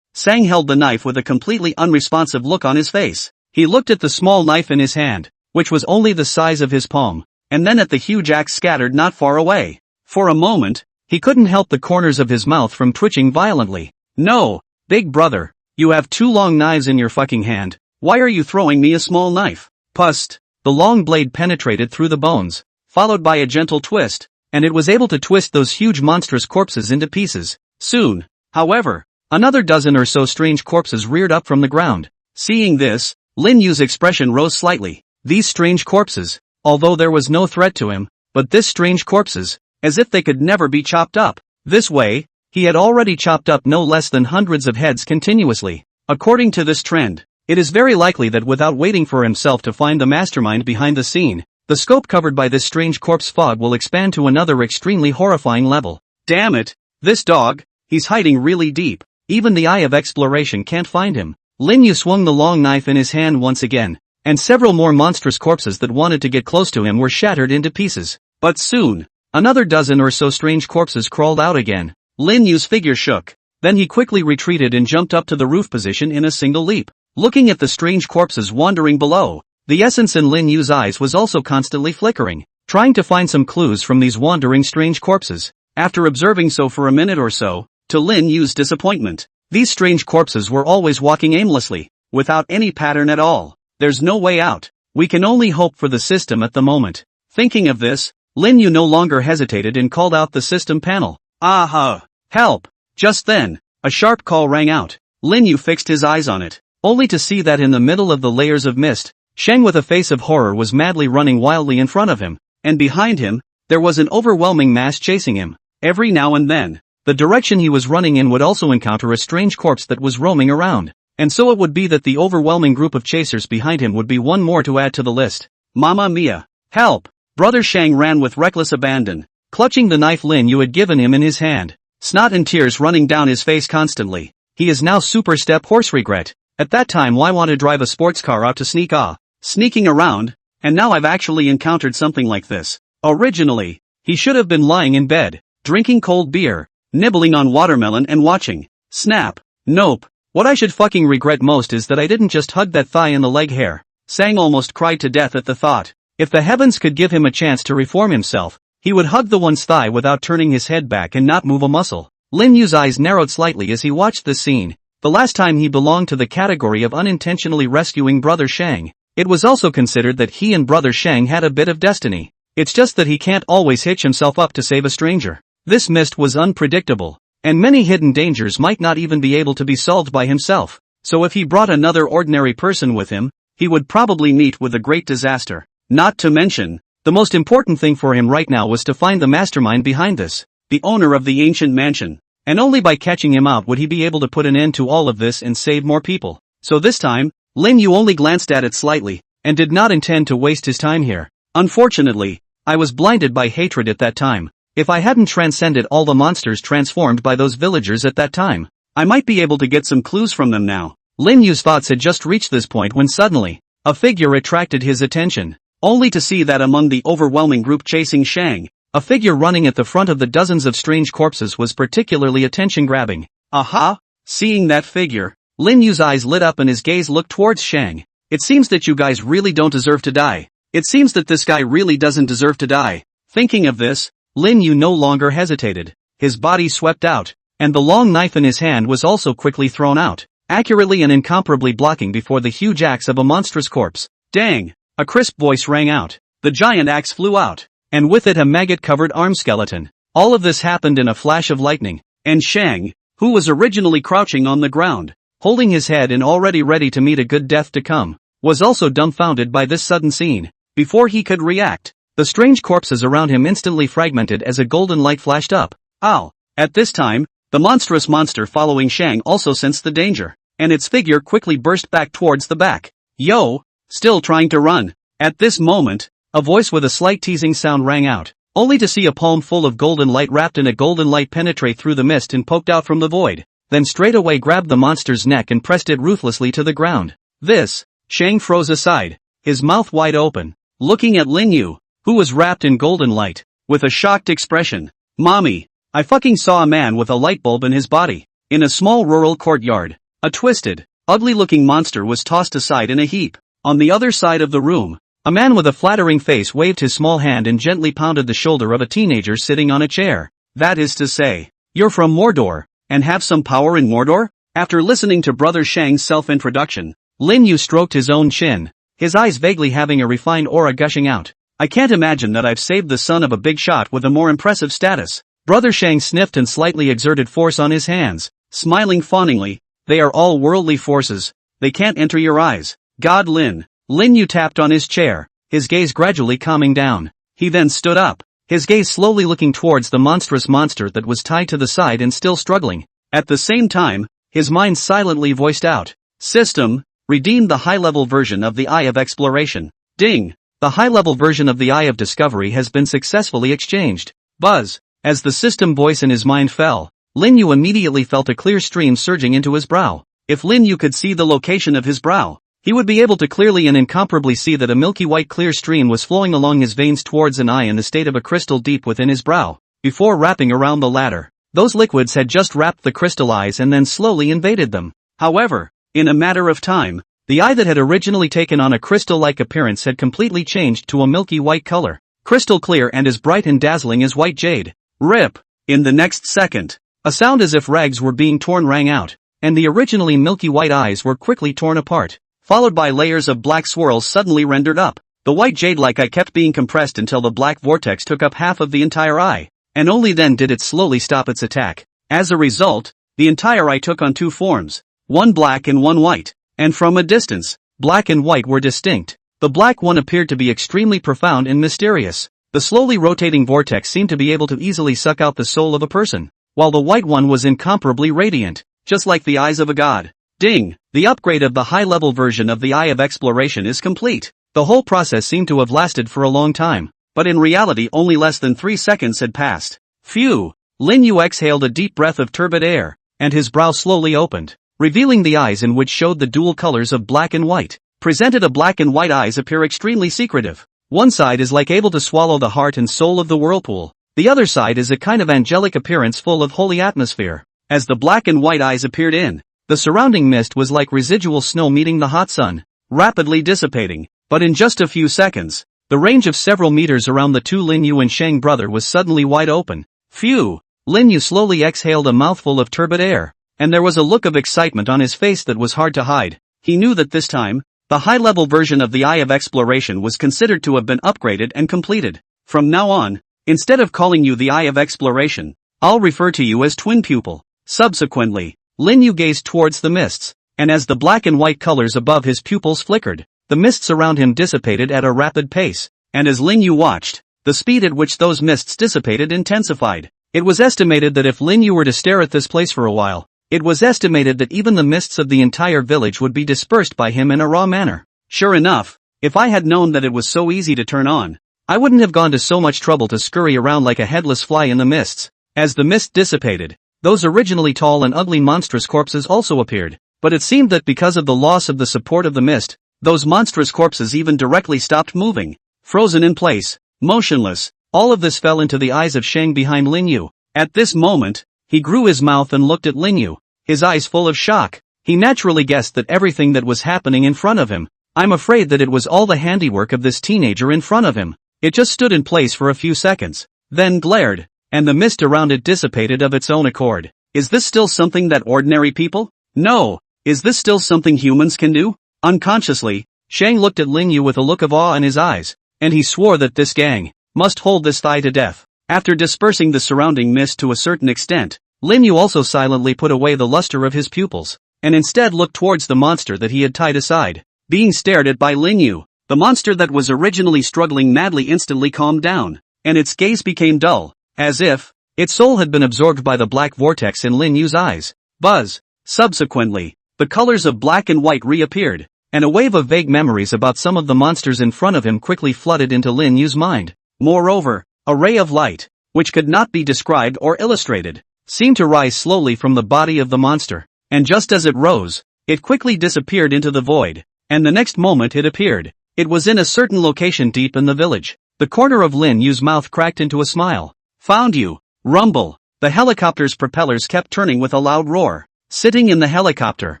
Sang held the knife with a completely unresponsive look on his face. He looked at the small knife in his hand, which was only the size of his palm, and then at the huge axe scattered not far away. For a moment, he couldn't help the corners of his mouth from twitching violently. No, big brother, you have two long knives in your fucking hand. Why are you throwing me a small knife? Pust. The long blade penetrated through the bones, followed by a gentle twist, and it was able to twist those huge monstrous corpses into pieces. Soon, however, another dozen or so strange corpses reared up from the ground. Seeing this, Lin Yu's expression rose slightly. These strange corpses, although there was no threat to him, but this strange corpses, as if they could never be chopped up. This way, he had already chopped up no less than hundreds of heads continuously. According to this trend, it is very likely that without waiting for himself to find the mastermind behind the scene, the scope covered by this strange corpse fog will expand to another extremely horrifying level. Damn it, this dog, he's hiding really deep. Even the eye of exploration can't find him. Lin Yu swung the long knife in his hand once again, and several more monstrous corpses that wanted to get close to him were shattered into pieces. But soon, another dozen or so strange corpses crawled out again. Lin Yu's figure shook. Then he quickly retreated and jumped up to the roof position in a single leap. Looking at the strange corpses wandering below, the essence in Lin Yu's eyes was also constantly flickering, trying to find some clues from these wandering strange corpses. After observing so for a minute or so, to Lin Yu's disappointment, these strange corpses were always walking aimlessly, without any pattern at all. There's no way out. We can only hope for the system at the moment. Thinking of this, Lin Yu no longer hesitated and called out the system panel. Aha! Help! Just then, a sharp call rang out. Lin Yu fixed his eyes on it, only to see that in the middle of the layers of mist, Shang with a face of horror was madly running wildly in front of him, and behind him, there was an overwhelming mass chasing him. Every now and then, the direction he was running in would also encounter a strange corpse that was roaming around, and so it would be that the overwhelming group of chasers behind him would be one more to add to the list. Mamma mia! Help! Brother Shang ran with reckless abandon, clutching the knife Lin Yu had given him in his hand, snot and tears running down his face constantly. He is now super step horse regret. At that time why want to drive a sports car out to sneaking around, and now I've actually encountered something like this. Originally, he should have been lying in bed, drinking cold beer. nibbling on watermelon and watching. Snap. Nope. What I should fucking regret most is that I didn't just hug that thigh and the leg hair. Sang almost cried to death at the thought. If the heavens could give him a chance to reform himself, he would hug the one's thigh without turning his head back and not move a muscle. Lin Yu's eyes narrowed slightly as he watched this scene. The last time he belonged to the category of unintentionally rescuing Brother Shang. It was also considered that he and Brother Shang had a bit of destiny. It's just that he can't always hitch himself up to save a stranger. This mist was unpredictable, and many hidden dangers might not even be able to be solved by himself. So if he brought another ordinary person with him, he would probably meet with a great disaster. Not to mention, the most important thing for him right now was to find the mastermind behind this, the owner of the ancient mansion. And only by catching him out would he be able to put an end to all of this and save more people. So this time, Lin Yu only glanced at it slightly, and did not intend to waste his time here. Unfortunately, I was blinded by hatred at that time. If I hadn't transcended all the monsters transformed by those villagers at that time, I might be able to get some clues from them now. Lin Yu's thoughts had just reached this point when suddenly, a figure attracted his attention, only to see that among the overwhelming group chasing Shang, a figure running at the front of the dozens of strange corpses was particularly attention-grabbing. Aha! Seeing that figure, Lin Yu's eyes lit up and his gaze looked towards Shang. It seems that you guys really don't deserve to die. It seems that this guy really doesn't deserve to die. Thinking of this, Lin Yu no longer hesitated. His body swept out, and the long knife in his hand was also quickly thrown out, accurately and incomparably blocking before the huge axe of a monstrous corpse. Dang! A crisp voice rang out. The giant axe flew out, and with it a maggot-covered arm skeleton. All of this happened in a flash of lightning, and Shang, who was originally crouching on the ground, holding his head and already ready to meet a good death to come, was also dumbfounded by this sudden scene. Before he could react, the strange corpses around him instantly fragmented as a golden light flashed up. Ow! At this time, the monstrous monster following Shang also sensed the danger, and its figure quickly burst back towards the back. Yo! Still trying to run. At this moment, a voice with a slight teasing sound rang out, only to see a palm full of golden light wrapped in a golden light penetrate through the mist and poked out from the void, then straight away grabbed the monster's neck and pressed it ruthlessly to the ground. This, Shang froze aside, his mouth wide open, looking at Lin Yu, who was wrapped in golden light, with a shocked expression. Mommy, I fucking saw a man with a light bulb in his body. In a small rural courtyard, a twisted, ugly-looking monster was tossed aside in a heap. On the other side of the room, a man with a flattering face waved his small hand and gently pounded the shoulder of a teenager sitting on a chair. That is to say, you're from Mordor, and have some power in Mordor? After listening to Brother Shang's self-introduction, Lin Yu stroked his own chin, his eyes vaguely having a refined aura gushing out. I can't imagine that I've saved the son of a big shot with a more impressive status. Brother Shang sniffed and slightly exerted force on his hands, smiling fawningly. They are all worldly forces. They can't enter your eyes. God Lin. Lin Yu tapped on his chair, his gaze gradually calming down. He then stood up, his gaze slowly looking towards the monstrous monster that was tied to the side and still struggling. At the same time, his mind silently voiced out. System, redeemed the high-level version of the Eye of Exploration. Ding! The high-level version of the Eye of Discovery has been successfully exchanged. Buzz! As the system voice in his mind fell, Lin Yu immediately felt a clear stream surging into his brow. If Lin Yu could see the location of his brow, he would be able to clearly and incomparably see that a milky white clear stream was flowing along his veins towards an eye in the state of a crystal deep within his brow, before wrapping around the latter. Those liquids had just wrapped the crystal eyes and then slowly invaded them. However, in a matter of time, the eye that had originally taken on a crystal-like appearance had completely changed to a milky white color, crystal clear and as bright and dazzling as white jade. Rip! In the next second, a sound as if rags were being torn rang out, and the originally milky white eyes were quickly torn apart, followed by layers of black swirls suddenly rendered up. The white jade-like eye kept being compressed until the black vortex took up half of the entire eye, and only then did it slowly stop its attack. As a result, the entire eye took on two forms, one black and one white, and from a distance, black and white were distinct. The black one appeared to be extremely profound and mysterious. The slowly rotating vortex seemed to be able to easily suck out the soul of a person, while the white one was incomparably radiant, just like the eyes of a god. Ding! The upgrade of the high-level version of the Eye of Exploration is complete. The whole process seemed to have lasted for a long time, but in reality only less than 3 seconds had passed. Phew! Lin Yu exhaled a deep breath of turbid air, and his brow slowly opened, revealing the eyes in which showed the dual colors of black and white. Presented a black and white eyes appear extremely secretive. One side is like able to swallow the heart and soul of the whirlpool, The other side is a kind of angelic appearance full of holy atmosphere. As the black and white eyes appeared in, the surrounding mist was like residual snow meeting the hot sun, rapidly dissipating. But in just a few seconds, the range of several meters around the two Lin Yu and Shang brother was suddenly wide open. Phew! Lin Yu slowly exhaled a mouthful of turbid air, and there was a look of excitement on his face that was hard to hide. He knew that this time, the high-level version of the Eye of Exploration was considered to have been upgraded and completed. From now on, instead of calling you the Eye of Exploration, I'll refer to you as Twin Pupil. Subsequently, Lin Yu gazed towards the mists, and as the black and white colors above his pupils flickered, the mists around him dissipated at a rapid pace, and as Lin Yu watched, the speed at which those mists dissipated intensified. It was estimated that if Lin Yu were to stare at this place for a while, it was estimated that even the mists of the entire village would be dispersed by him in a raw manner. Sure enough, if I had known that it was so easy to turn on, I wouldn't have gone to so much trouble to scurry around like a headless fly in the mists. As the mist dissipated, those originally tall and ugly monstrous corpses also appeared, but it seemed that because of the loss of the support of the mist, those monstrous corpses even directly stopped moving, frozen in place, motionless. All of this fell into the eyes of Shang behind Lin Yu. At this moment, he grew his mouth and looked at Lin Yu, his eyes full of shock. He naturally guessed that everything that was happening in front of him, I'm afraid that it was all the handiwork of this teenager in front of him. It just stood in place for a few seconds, then glared, and the mist around it dissipated of its own accord. Is this still something that ordinary people? No. Is this still something humans can do? Unconsciously, Shang looked at Lin Yu with a look of awe in his eyes, and he swore that this gang must hold this thigh to death. After dispersing the surrounding mist to a certain extent, Lin Yu also silently put away the luster of his pupils, and instead looked towards the monster that he had tied aside. Being stared at by Lin Yu, the monster that was originally struggling madly instantly calmed down, and its gaze became dull, as if its soul had been absorbed by the black vortex in Lin Yu's eyes. Buzz. Subsequently, the colors of black and white reappeared, and a wave of vague memories about some of the monsters in front of him quickly flooded into Lin Yu's mind. Moreover, a ray of light, which could not be described or illustrated, seemed to rise slowly from the body of the monster, and just as it rose, it quickly disappeared into the void, and the next moment it appeared. It was in a certain location deep in the village. The corner of Lin Yu's mouth cracked into a smile. Found you. Rumble. The helicopter's propellers kept turning with a loud roar. Sitting in the helicopter,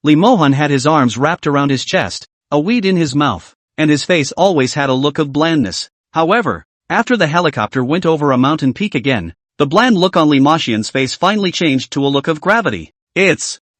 Li Mohan had his arms wrapped around his chest, a weed in his mouth, and his face always had a look of blandness. However, after the helicopter went over a mountain peak again, the bland look on Li Maxian's face finally changed to a look of gravity.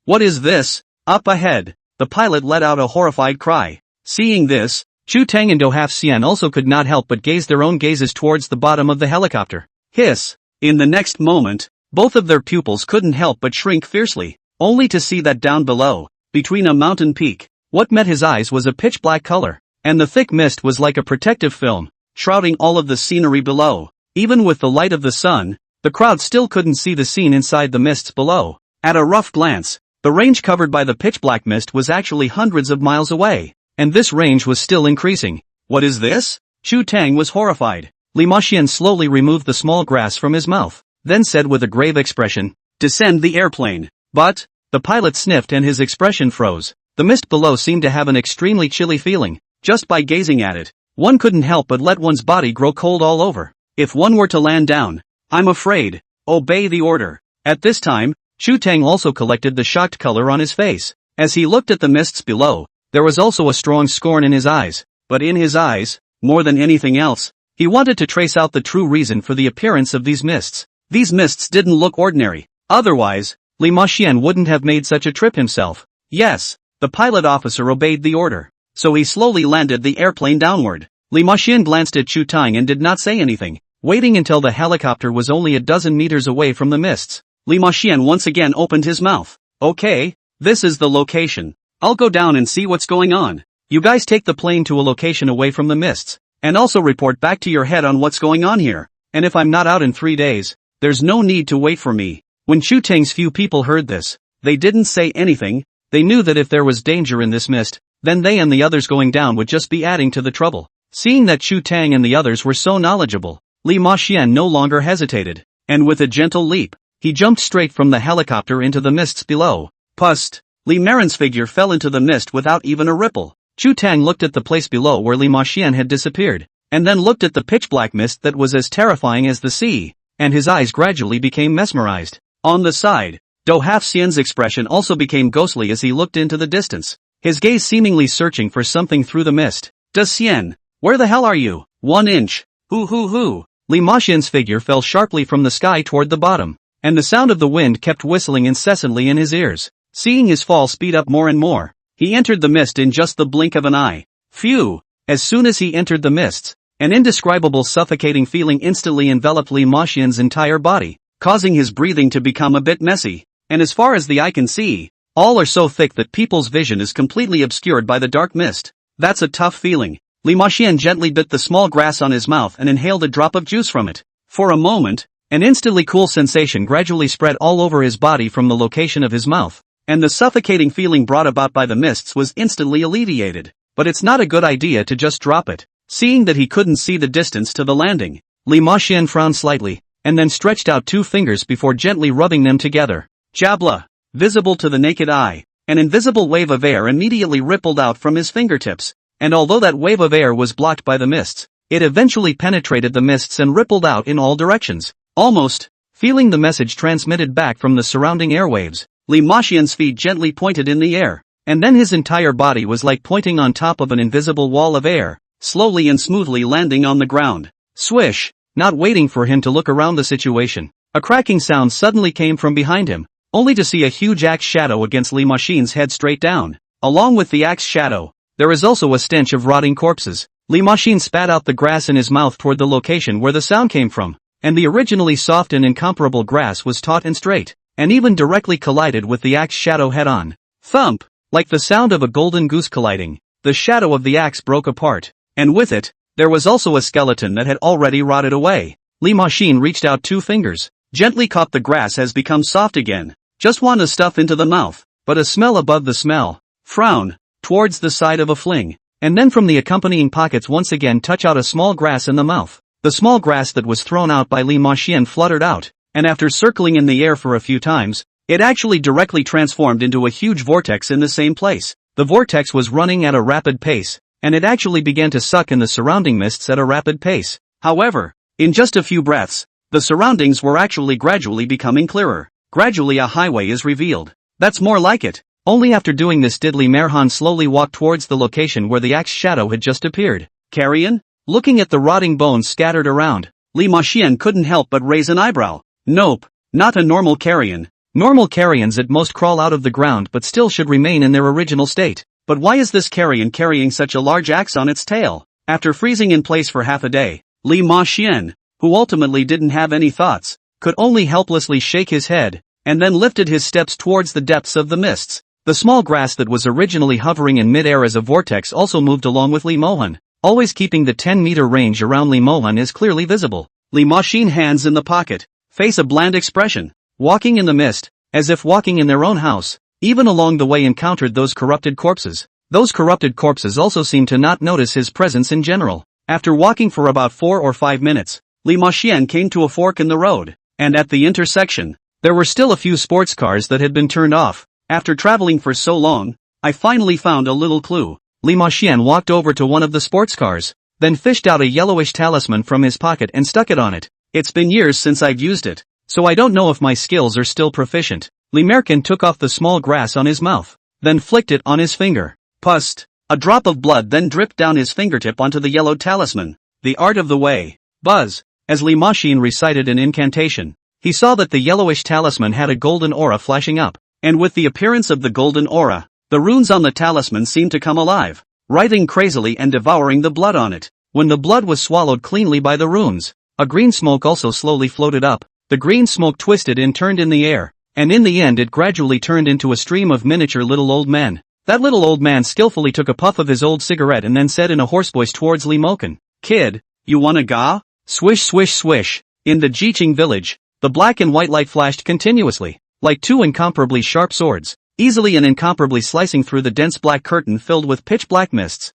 What is this? Up ahead. The pilot let out a horrified cry. Seeing this, Chu Tang and Do Half Xian also could not help but gaze their own gazes towards the bottom of the helicopter. Hiss! In the next moment, both of their pupils couldn't help but shrink fiercely, only to see that down below, between a mountain peak, what met his eyes was a pitch-black color, and the thick mist was like a protective film, shrouding all of the scenery below. Even with the light of the sun, the crowd still couldn't see the scene inside the mists below. At a rough glance, the range covered by the pitch-black mist was actually hundreds of miles away. And this range was still increasing. What is this? Chu Tang was horrified. Li Maxian slowly removed the small grass from his mouth, then said with a grave expression, "Descend the airplane." But the pilot sniffed and his expression froze. The mist below seemed to have an extremely chilly feeling. Just by gazing at it, one couldn't help but let one's body grow cold all over. If one were to land down, I'm afraid. Obey the order. At this time, Chu Tang also collected the shocked color on his face. As he looked at the mists below, there was also a strong scorn in his eyes, but in his eyes, more than anything else, he wanted to trace out the true reason for the appearance of these mists. These mists didn't look ordinary. Otherwise, Li Maxian wouldn't have made such a trip himself. Yes, the pilot officer obeyed the order, so he slowly landed the airplane downward. Li Maxian glanced at Chu Tang and did not say anything, waiting until the helicopter was only a dozen meters away from the mists. Li Maxian once again opened his mouth. Okay, this is the location. I'll go down and see what's going on. You guys take the plane to a location away from the mists, and also report back to your head on what's going on here. And if I'm not out in 3 days, there's no need to wait for me. When Chu Tang's few people heard this, they didn't say anything. They knew that if there was danger in this mist, then they and the others going down would just be adding to the trouble. Seeing that Chu Tang and the others were so knowledgeable, Li Maxian no longer hesitated, and with a gentle leap, he jumped straight from the helicopter into the mists below. Pust! Li Marin's figure fell into the mist without even a ripple. Chu Tang looked at the place below where Li Maxian had disappeared, and then looked at the pitch-black mist that was as terrifying as the sea. and his eyes gradually became mesmerized. On the side, Do Half-Xian's expression also became ghostly as he looked into the distance, his gaze seemingly searching for something through the mist. "Does Xian, where the hell are you? 1 inch. Hoo. Li Maxian's figure fell sharply from the sky toward the bottom, and the sound of the wind kept whistling incessantly in his ears. Seeing his fall speed up more and more, he entered the mist in just the blink of an eye. Phew! As soon as he entered the mists, an indescribable suffocating feeling instantly enveloped Li Maxian's entire body, causing his breathing to become a bit messy, and as far as the eye can see, all are so thick that people's vision is completely obscured by the dark mist. That's a tough feeling. Li Maxian gently bit the small grass on his mouth and inhaled a drop of juice from it. For a moment, an instantly cool sensation gradually spread all over his body from the location of his mouth, and the suffocating feeling brought about by the mists was instantly alleviated. But it's not a good idea to just drop it. Seeing that he couldn't see the distance to the landing, Li Maxian frowned slightly, and then stretched out 2 fingers before gently rubbing them together. Jabla! Visible to the naked eye, an invisible wave of air immediately rippled out from his fingertips, and although that wave of air was blocked by the mists, it eventually penetrated the mists and rippled out in all directions. Almost, feeling the message transmitted back from the surrounding airwaves, Li Maxian's feet gently pointed in the air, and then his entire body was like pointing on top of an invisible wall of air, slowly and smoothly landing on the ground. Swish! Not waiting for him to look around the situation, a cracking sound suddenly came from behind him, only to see a huge axe shadow against Li Maxian's head straight down. Along with the axe shadow, there is also a stench of rotting corpses. Li Maxian spat out the grass in his mouth toward the location where the sound came from, and the originally soft and incomparable grass was taut and straight, and even directly collided with the axe shadow head-on. Thump! Like the sound of a golden goose colliding, the shadow of the axe broke apart, and with it, there was also a skeleton that had already rotted away. Li Maxian reached out 2 fingers, gently caught the grass has become soft again. Just want to stuff into the mouth, but a smell above the smell. Frown, towards the side of a fling, and then from the accompanying pockets once again touch out a small grass in the mouth. The small grass that was thrown out by Li Maxian fluttered out, and after circling in the air for a few times, it actually directly transformed into a huge vortex in the same place. The vortex was running at a rapid pace, and it actually began to suck in the surrounding mists at a rapid pace. However, in just a few breaths, the surroundings were actually gradually becoming clearer. Gradually a highway is revealed. That's more like it. Only after doing this did Li Maxian slowly walk towards the location where the axe shadow had just appeared. Carrion? Looking at the rotting bones scattered around, Li Maxian couldn't help but raise an eyebrow. Nope, not a normal carrion. Normal carrions at most crawl out of the ground but still should remain in their original state. But why is this carrion carrying such a large axe on its tail? After freezing in place for half a day, Li Maxian, who ultimately didn't have any thoughts, could only helplessly shake his head, and then lifted his steps towards the depths of the mists. The small grass that was originally hovering in mid-air as a vortex also moved along with Li Maxian, always keeping the 10-meter range around Li Maxian is clearly visible. Li Maxian, hands in the pocket, face a bland expression, walking in the mist, as if walking in their own house, even along the way encountered those corrupted corpses. Those corrupted corpses also seemed to not notice his presence in general. After walking for about 4 or 5 minutes, Li Maxian came to a fork in the road, and at the intersection, there were still a few sports cars that had been turned off. After traveling for so long, I finally found a little clue. Li Maxian walked over to one of the sports cars, then fished out a yellowish talisman from his pocket and stuck it on it. It's been years since I've used it, so I don't know if my skills are still proficient. Li Maxian took off the small grass on his mouth, then flicked it on his finger. Pust! A drop of blood then dripped down his fingertip onto the yellow talisman. The art of the way. Buzz! As Li Maxian recited an incantation, he saw that the yellowish talisman had a golden aura flashing up, and with the appearance of the golden aura, the runes on the talisman seemed to come alive, writhing crazily and devouring the blood on it. When the blood was swallowed cleanly by the runes, a green smoke also slowly floated up. The green smoke twisted and turned in the air, and in the end it gradually turned into a stream of miniature little old men. That little old man skillfully took a puff of his old cigarette and then said in a hoarse voice towards Li Maxian, "Kid, you wanna ga?" Swish swish swish. In the Jiqing village, the black and white light flashed continuously, like 2 incomparably sharp swords, easily and incomparably slicing through the dense black curtain filled with pitch-black mists.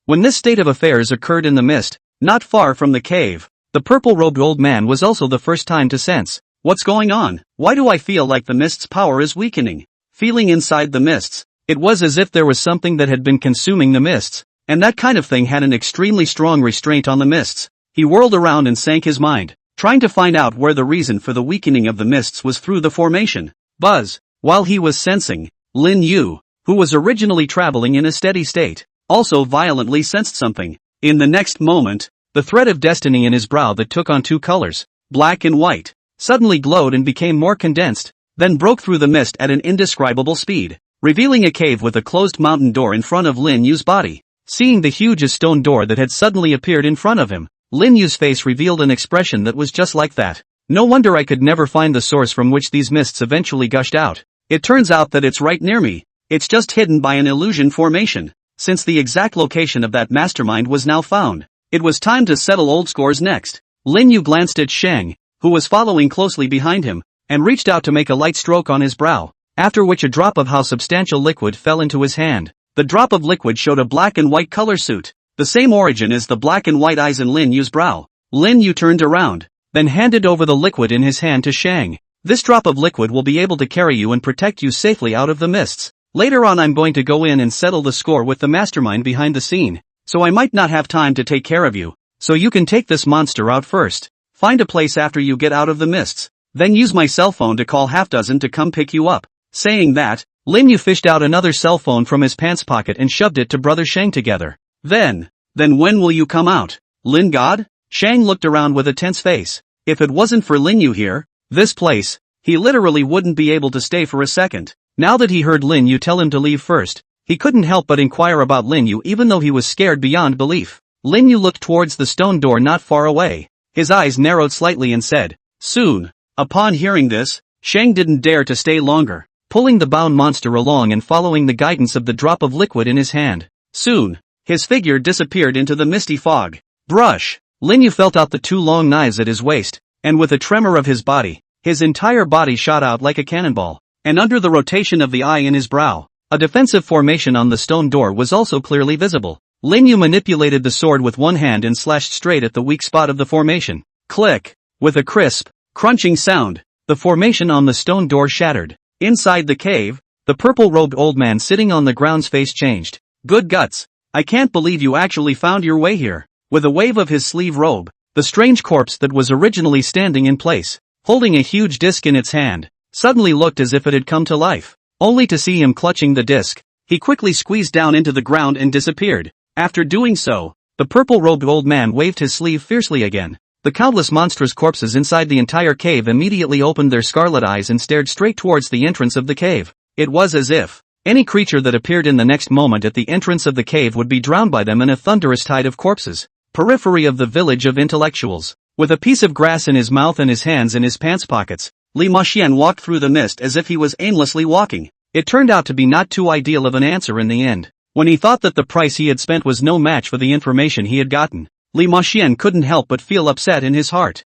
When this state of affairs occurred in the mist, not far from the cave, the purple-robed old man was also the first time to sense, "What's going on? Why do I feel like the mist's power is weakening?" Feeling inside the mists, it was as if there was something that had been consuming the mists, and that kind of thing had an extremely strong restraint on the mists. He whirled around and sank his mind, trying to find out where the reason for the weakening of the mists was through the formation. Buzz, while he was sensing, Lin Yu, who was originally traveling in a steady state, also violently sensed something. In the next moment, the thread of destiny in his brow that took on two colors, black and white, suddenly glowed and became more condensed, then broke through the mist at an indescribable speed, revealing a cave with a closed mountain door in front of Lin Yu's body. Seeing the huge stone door that had suddenly appeared in front of him, Lin Yu's face revealed an expression that was just like that. No wonder I could never find the source from which these mists eventually gushed out. It turns out that it's right near me. It's just hidden by an illusion formation. Since the exact location of that mastermind was now found, it was time to settle old scores next. Lin Yu glanced at Shang, who was following closely behind him, and reached out to make a light stroke on his brow, after which a drop of how substantial liquid fell into his hand. The drop of liquid showed a black and white color suit, the same origin as the black and white eyes in Lin Yu's brow. Lin Yu turned around, then handed over the liquid in his hand to Shang. This drop of liquid will be able to carry you and protect you safely out of the mists. Later on I'm going to go in and settle the score with the mastermind behind the scene, so I might not have time to take care of you, so you can take this monster out first. Find a place after you get out of the mists, then use my cell phone to call half dozen to come pick you up. Saying that, Lin Yu fished out another cell phone from his pants pocket and shoved it to brother Shang together. Then when will you come out, Lin God? Shang looked around with a tense face. If it wasn't for Lin Yu here, this place, he literally wouldn't be able to stay for a second. Now that he heard Lin Yu tell him to leave first, he couldn't help but inquire about Lin Yu even though he was scared beyond belief. Lin Yu looked towards the stone door not far away. His eyes narrowed slightly and said, soon. Upon hearing this, Shang didn't dare to stay longer, pulling the bound monster along and following the guidance of the drop of liquid in his hand. Soon, his figure disappeared into the misty fog. Brush! Lin Yu felt out the two long knives at his waist, and with a tremor of his body, his entire body shot out like a cannonball. And under the rotation of the eye in his brow, a defensive formation on the stone door was also clearly visible. Lin Yu manipulated the sword with one hand and slashed straight at the weak spot of the formation. Click! With a crisp, crunching sound, the formation on the stone door shattered. Inside the cave, the purple-robed old man sitting on the ground's face changed. Good guts! I can't believe you actually found your way here. With a wave of his sleeve robe, the strange corpse that was originally standing in place, holding a huge disc in its hand, suddenly looked as if it had come to life. Only to see him clutching the disc, he quickly squeezed down into the ground and disappeared. After doing so, the purple-robed old man waved his sleeve fiercely again. The countless monstrous corpses inside the entire cave immediately opened their scarlet eyes and stared straight towards the entrance of the cave. It was as if any creature that appeared in the next moment at the entrance of the cave would be drowned by them in a thunderous tide of corpses. Periphery of the village of intellectuals. With a piece of grass in his mouth and his hands in his pants pockets, Li Maxian walked through the mist as if he was aimlessly walking. It turned out to be not too ideal of an answer in the end. When he thought that the price he had spent was no match for the information he had gotten, Li Maxian couldn't help but feel upset in his heart.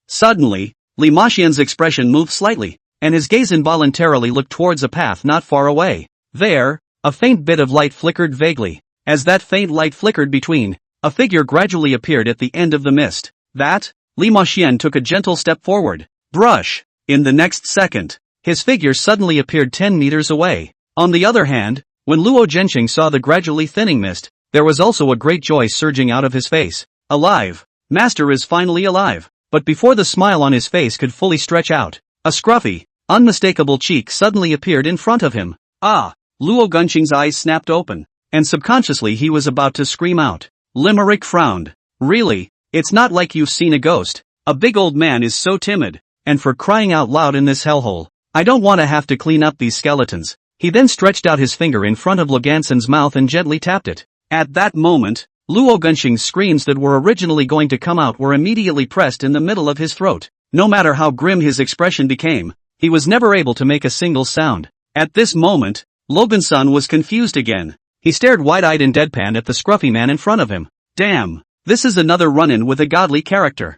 Suddenly, Li Maxian's expression moved slightly, and his gaze involuntarily looked towards a path not far away. There, a faint bit of light flickered vaguely. As that faint light flickered between, a figure gradually appeared at the end of the mist. Li Maxian took a gentle step forward. Brush! In the next second, his figure suddenly appeared 10 meters away. On the other hand, when Luo Zhenxing saw the gradually thinning mist, there was also a great joy surging out of his face. Alive! Master is finally alive! But before the smile on his face could fully stretch out, a scruffy, unmistakable cheek suddenly appeared in front of him. Ah! Luo Zhenxing's eyes snapped open, and subconsciously he was about to scream out. Limerick frowned. Really? It's not like you've seen a ghost. A big old man is so timid. And for crying out loud in this hellhole, I don't want to have to clean up these skeletons. He then stretched out his finger in front of Logansen's mouth and gently tapped it. At that moment, Luo Zhenxing's screams that were originally going to come out were immediately pressed in the middle of his throat. No matter how grim his expression became, he was never able to make a single sound. At this moment, Logansen was confused again. He stared wide-eyed and deadpan at the scruffy man in front of him. Damn, this is another run-in with a godly character.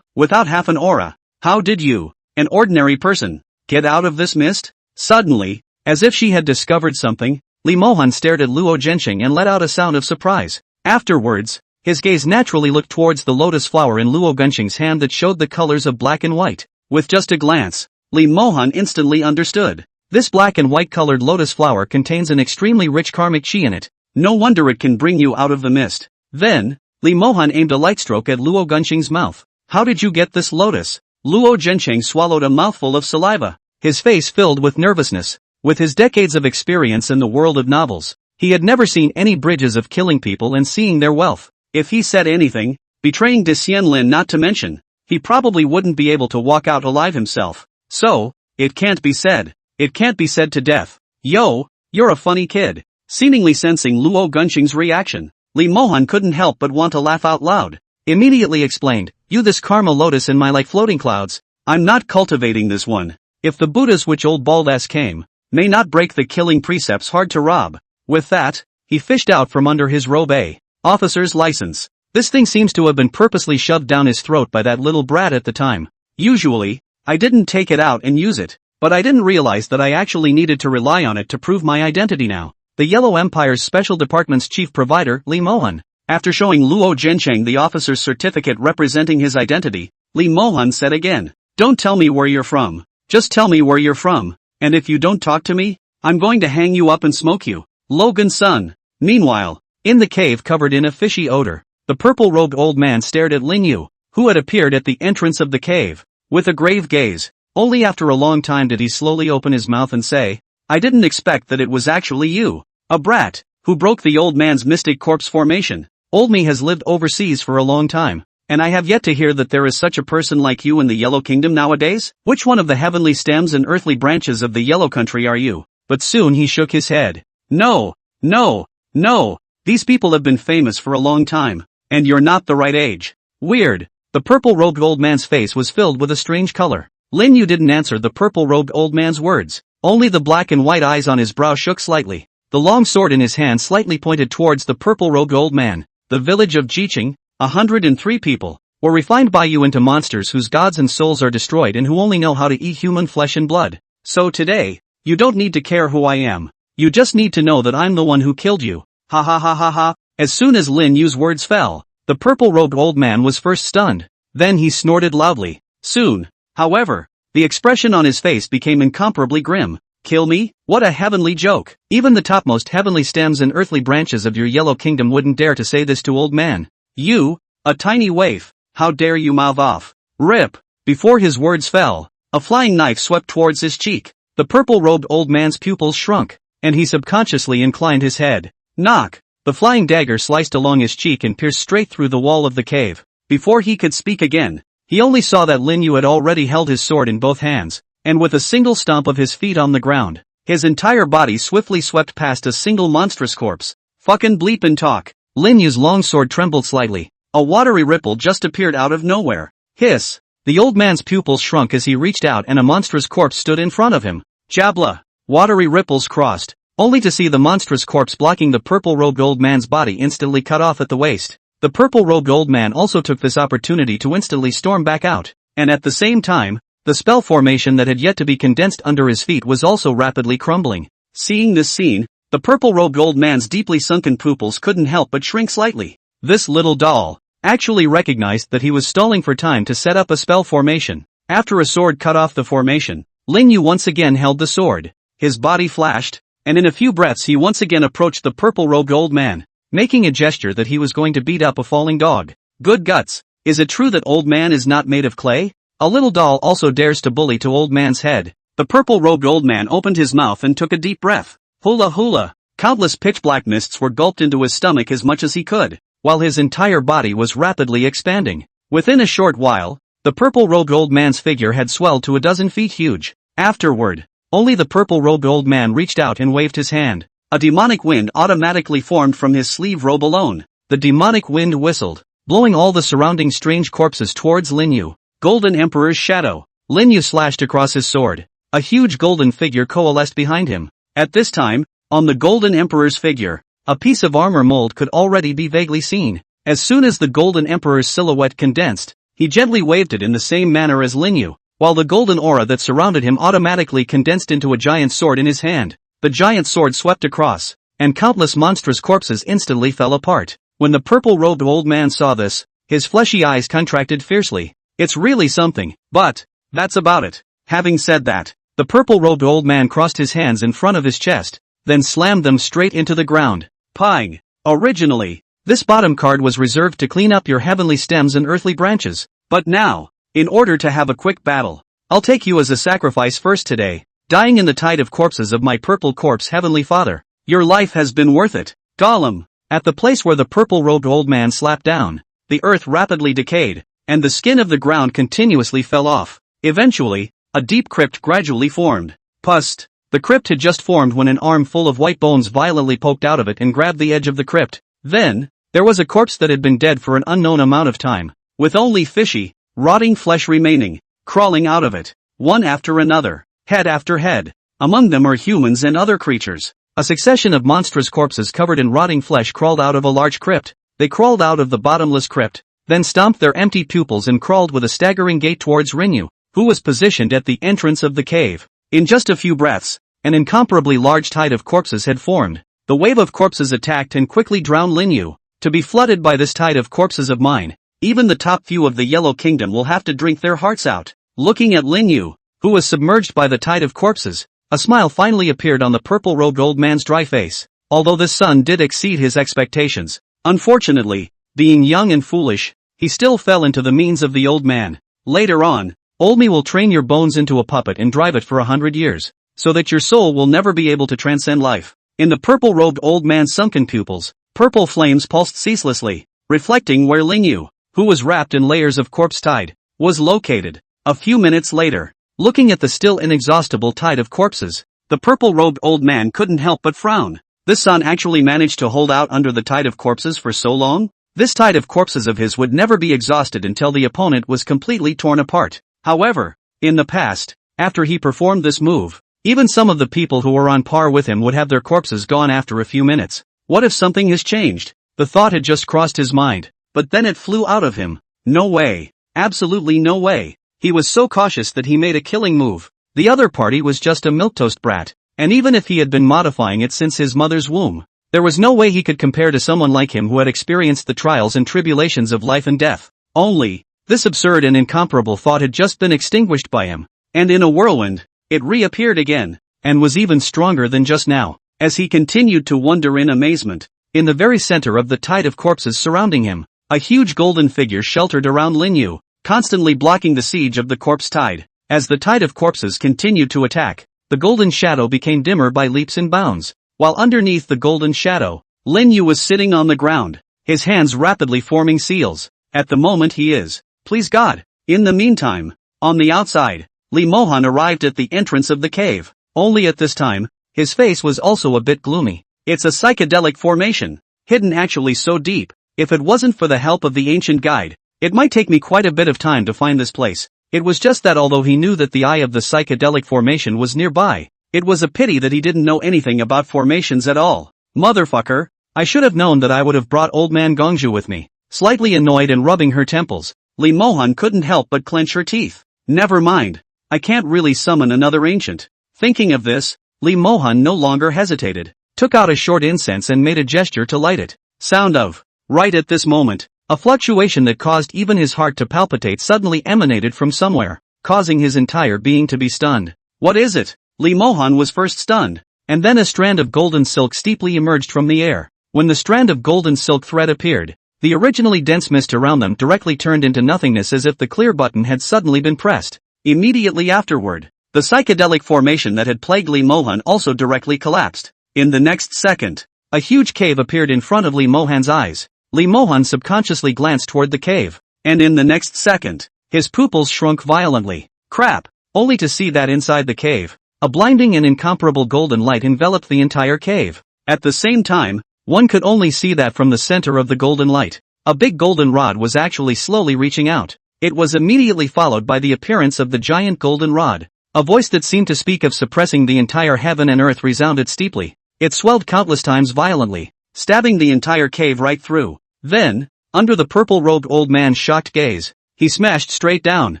Without half an aura. How did you, an ordinary person, get out of this mist? Suddenly, as if she had discovered something, Li Mohan stared at Luo Zhenxing and let out a sound of surprise. Afterwards, his gaze naturally looked towards the lotus flower in Luo Zhenxing's hand that showed the colors of black and white. With just a glance, Li Mohan instantly understood. This black and white colored lotus flower contains an extremely rich karmic chi in it. No wonder it can bring you out of the mist. Then, Li Mohan aimed a light stroke at Luo Zhenxing's mouth. How did you get this lotus? Luo Zhencheng swallowed a mouthful of saliva, his face filled with nervousness. With his decades of experience in the world of novels, he had never seen any bridges of killing people and seeing their wealth. If he said anything, betraying De Xianlin not to mention, he probably wouldn't be able to walk out alive himself. So, it can't be said. It can't be said to death. Yo, you're a funny kid. Seemingly sensing Luo Gunxing's reaction, Li Mohan couldn't help but want to laugh out loud. Immediately explained, you this karma lotus in my like floating clouds, I'm not cultivating this one. If the Buddhas which old bald ass came, may not break the killing precepts hard to rob. With that, he fished out from under his robe a officer's license. This thing seems to have been purposely shoved down his throat by that little brat at the time. Usually, I didn't take it out and use it, but I didn't realize that I actually needed to rely on it to prove my identity now. The Yellow Empire's Special Department's chief provider, Li Mohan. After showing Luo Zhencheng the officer's certificate representing his identity, Li Mohan said again, don't tell me where you're from. Just tell me where you're from. And if you don't talk to me, I'm going to hang you up and smoke you. Logan's son. Meanwhile, in the cave covered in a fishy odor, the purple-robed old man stared at Lin Yu, who had appeared at the entrance of the cave, with a grave gaze. Only after a long time did he slowly open his mouth and say, I didn't expect that it was actually you, a brat, who broke the old man's mystic corpse formation. Old me has lived overseas for a long time, and I have yet to hear that there is such a person like you in the Yellow Kingdom nowadays. Which one of the heavenly stems and earthly branches of the Yellow Country are you? But soon he shook his head. No, no, no, these people have been famous for a long time, and you're not the right age. Weird. The purple-robed old man's face was filled with a strange color. Lin Yu didn't answer the purple-robed old man's words, only the black and white eyes on his brow shook slightly. The long sword in his hand slightly pointed towards the purple-robed old man. The village of Jiqing, 103 people, were refined by you into monsters whose gods and souls are destroyed and who only know how to eat human flesh and blood. So today, you don't need to care who I am. You just need to know that I'm the one who killed you. Ha ha ha ha ha. As soon as Lin Yu's words fell, the purple-robed old man was first stunned. Then he snorted loudly. Soon, however, the expression on his face became incomparably grim. Kill me? What a heavenly joke. Even the topmost heavenly stems and earthly branches of your Yellow Kingdom wouldn't dare to say this to old man. You, a tiny waif, how dare you mouth off? Rip. Before his words fell, a flying knife swept towards his cheek. The purple-robed old man's pupils shrunk, and he subconsciously inclined his head. Knock. The flying dagger sliced along his cheek and pierced straight through the wall of the cave. Before he could speak again, he only saw that Lin Yu had already held his sword in both hands, and with a single stomp of his feet on the ground, his entire body swiftly swept past a single monstrous corpse. Fucking bleep and talk. Lin Yu's long sword trembled slightly. A watery ripple just appeared out of nowhere. Hiss. The old man's pupils shrunk as he reached out and a monstrous corpse stood in front of him. Jabla. Watery ripples crossed, only to see the monstrous corpse blocking the purple-robed old man's body instantly cut off at the waist. The purple-robed old man also took this opportunity to instantly storm back out, and at the same time, the spell formation that had yet to be condensed under his feet was also rapidly crumbling. Seeing this scene, the purple-robed old man's deeply sunken pupils couldn't help but shrink slightly. This little doll actually recognized that he was stalling for time to set up a spell formation. After a sword cut off the formation, Lin Yu once again held the sword. His body flashed, and in a few breaths he once again approached the purple-robed old man, making a gesture that he was going to beat up a falling dog. Good guts. Is it true that old man is not made of clay? A little doll also dares to bully to old man's head. The purple-robed old man opened his mouth and took a deep breath. Hula hula. Countless pitch-black mists were gulped into his stomach as much as he could, while his entire body was rapidly expanding. Within a short while, the purple-robed old man's figure had swelled to 12 feet huge. Afterward, only the purple-robed old man reached out and waved his hand. A demonic wind automatically formed from his sleeve robe alone. The demonic wind whistled, blowing all the surrounding strange corpses towards Lin Yu. Golden Emperor's shadow. Lin Yu slashed across his sword. A huge golden figure coalesced behind him. At this time, on the Golden Emperor's figure, a piece of armor mold could already be vaguely seen. As soon as the Golden Emperor's silhouette condensed, he gently waved it in the same manner as Lin Yu, while the golden aura that surrounded him automatically condensed into a giant sword in his hand. The giant sword swept across, and countless monstrous corpses instantly fell apart. When the purple-robed old man saw this, his fleshy eyes contracted fiercely. It's really something, but that's about it. Having said that, the purple-robed old man crossed his hands in front of his chest, then slammed them straight into the ground. Pang. Originally, this bottom card was reserved to clean up your heavenly stems and earthly branches, But now, in order to have a quick battle, I'll take you as a sacrifice first today, dying in the tide of corpses of my purple corpse, Heavenly Father. Your life has been worth it. Gollum. At the place where the purple-robed old man slapped down, the earth rapidly decayed, and the skin of the ground continuously fell off. Eventually, a deep crypt gradually formed. Pust. The crypt had just formed when an arm full of white bones violently poked out of it and grabbed the edge of the crypt. Then, there was a corpse that had been dead for an unknown amount of time, with only fishy, rotting flesh remaining, crawling out of it, one after another, head after head. Among them are humans and other creatures. A succession of monstrous corpses covered in rotting flesh crawled out of a large crypt. They crawled out of the bottomless crypt, then stomped their empty pupils and crawled with a staggering gait towards Rinyu, who was positioned at the entrance of the cave. In just a few breaths, an incomparably large tide of corpses had formed. The wave of corpses attacked and quickly drowned Rinyu. To be flooded by this tide of corpses of mine, even the top few of the Yellow Kingdom will have to drink their hearts out. Looking at Rinyu, who was submerged by the tide of corpses, a smile finally appeared on the purple-robed old man's dry face. Although this son did exceed his expectations, unfortunately, being young and foolish, he still fell into the means of the old man. Later on, old me will train your bones into a puppet and drive it for 100 years, so that your soul will never be able to transcend life. In the purple-robed old man's sunken pupils, purple flames pulsed ceaselessly, reflecting where Rinyu, who was wrapped in layers of corpse tide, was located. A few minutes later, looking at the still inexhaustible tide of corpses, the purple-robed old man couldn't help but frown. This son actually managed to hold out under the tide of corpses for so long? This tide of corpses of his would never be exhausted until the opponent was completely torn apart. However, in the past, after he performed this move, even some of the people who were on par with him would have their corpses gone after a few minutes. What if something has changed? The thought had just crossed his mind, but then it flew out of him. No way. Absolutely no way. He was so cautious that he made a killing move. The other party was just a milquetoast brat, and even if he had been modifying it since his mother's womb, there was no way he could compare to someone like him who had experienced the trials and tribulations of life and death. Only, this absurd and incomparable thought had just been extinguished by him, and in a whirlwind, it reappeared again, and was even stronger than just now. As he continued to wonder in amazement, in the very center of the tide of corpses surrounding him, a huge golden figure sheltered around Rinyu, constantly blocking the siege of the corpse tide. As the tide of corpses continued to attack, the golden shadow became dimmer by leaps and bounds, while underneath the golden shadow, Rinyu was sitting on the ground, his hands rapidly forming seals. At the moment he is, please God. In the meantime, on the outside, Lee Mohan arrived at the entrance of the cave. Only at this time, his face was also a bit gloomy. It's a psychedelic formation, hidden actually so deep. If it wasn't for the help of the ancient guide, it might take me quite a bit of time to find this place. It was just that although he knew that the eye of the psychedelic formation was nearby, it was a pity that he didn't know anything about formations at all. Motherfucker, I should have known that I would have brought old man Gongju with me. Slightly annoyed and rubbing her temples, Lee Mohan couldn't help but clench her teeth. Never mind, I can't really summon another ancient. Thinking of this, Lee Mohan no longer hesitated, took out a short incense and made a gesture to light it. Sound of. Right at this moment, a fluctuation that caused even his heart to palpitate suddenly emanated from somewhere, causing his entire being to be stunned. What is it? Lee Mohan was first stunned, and then a strand of golden silk steeply emerged from the air. When the strand of golden silk thread appeared, the originally dense mist around them directly turned into nothingness as if the clear button had suddenly been pressed. Immediately afterward, the psychedelic formation that had plagued Lee Mohan also directly collapsed. In the next second, a huge cave appeared in front of Lee Mohan's eyes. Lee Mohan subconsciously glanced toward the cave, and in the next second, his pupils shrunk violently. Crap! Only to see that inside the cave, a blinding and incomparable golden light enveloped the entire cave. At the same time, one could only see that from the center of the golden light, a big golden rod was actually slowly reaching out. It was immediately followed by the appearance of the giant golden rod. A voice that seemed to speak of suppressing the entire heaven and earth resounded steeply. It swelled countless times violently, stabbing the entire cave right through. Then, under the purple-robed old man's shocked gaze, he smashed straight down.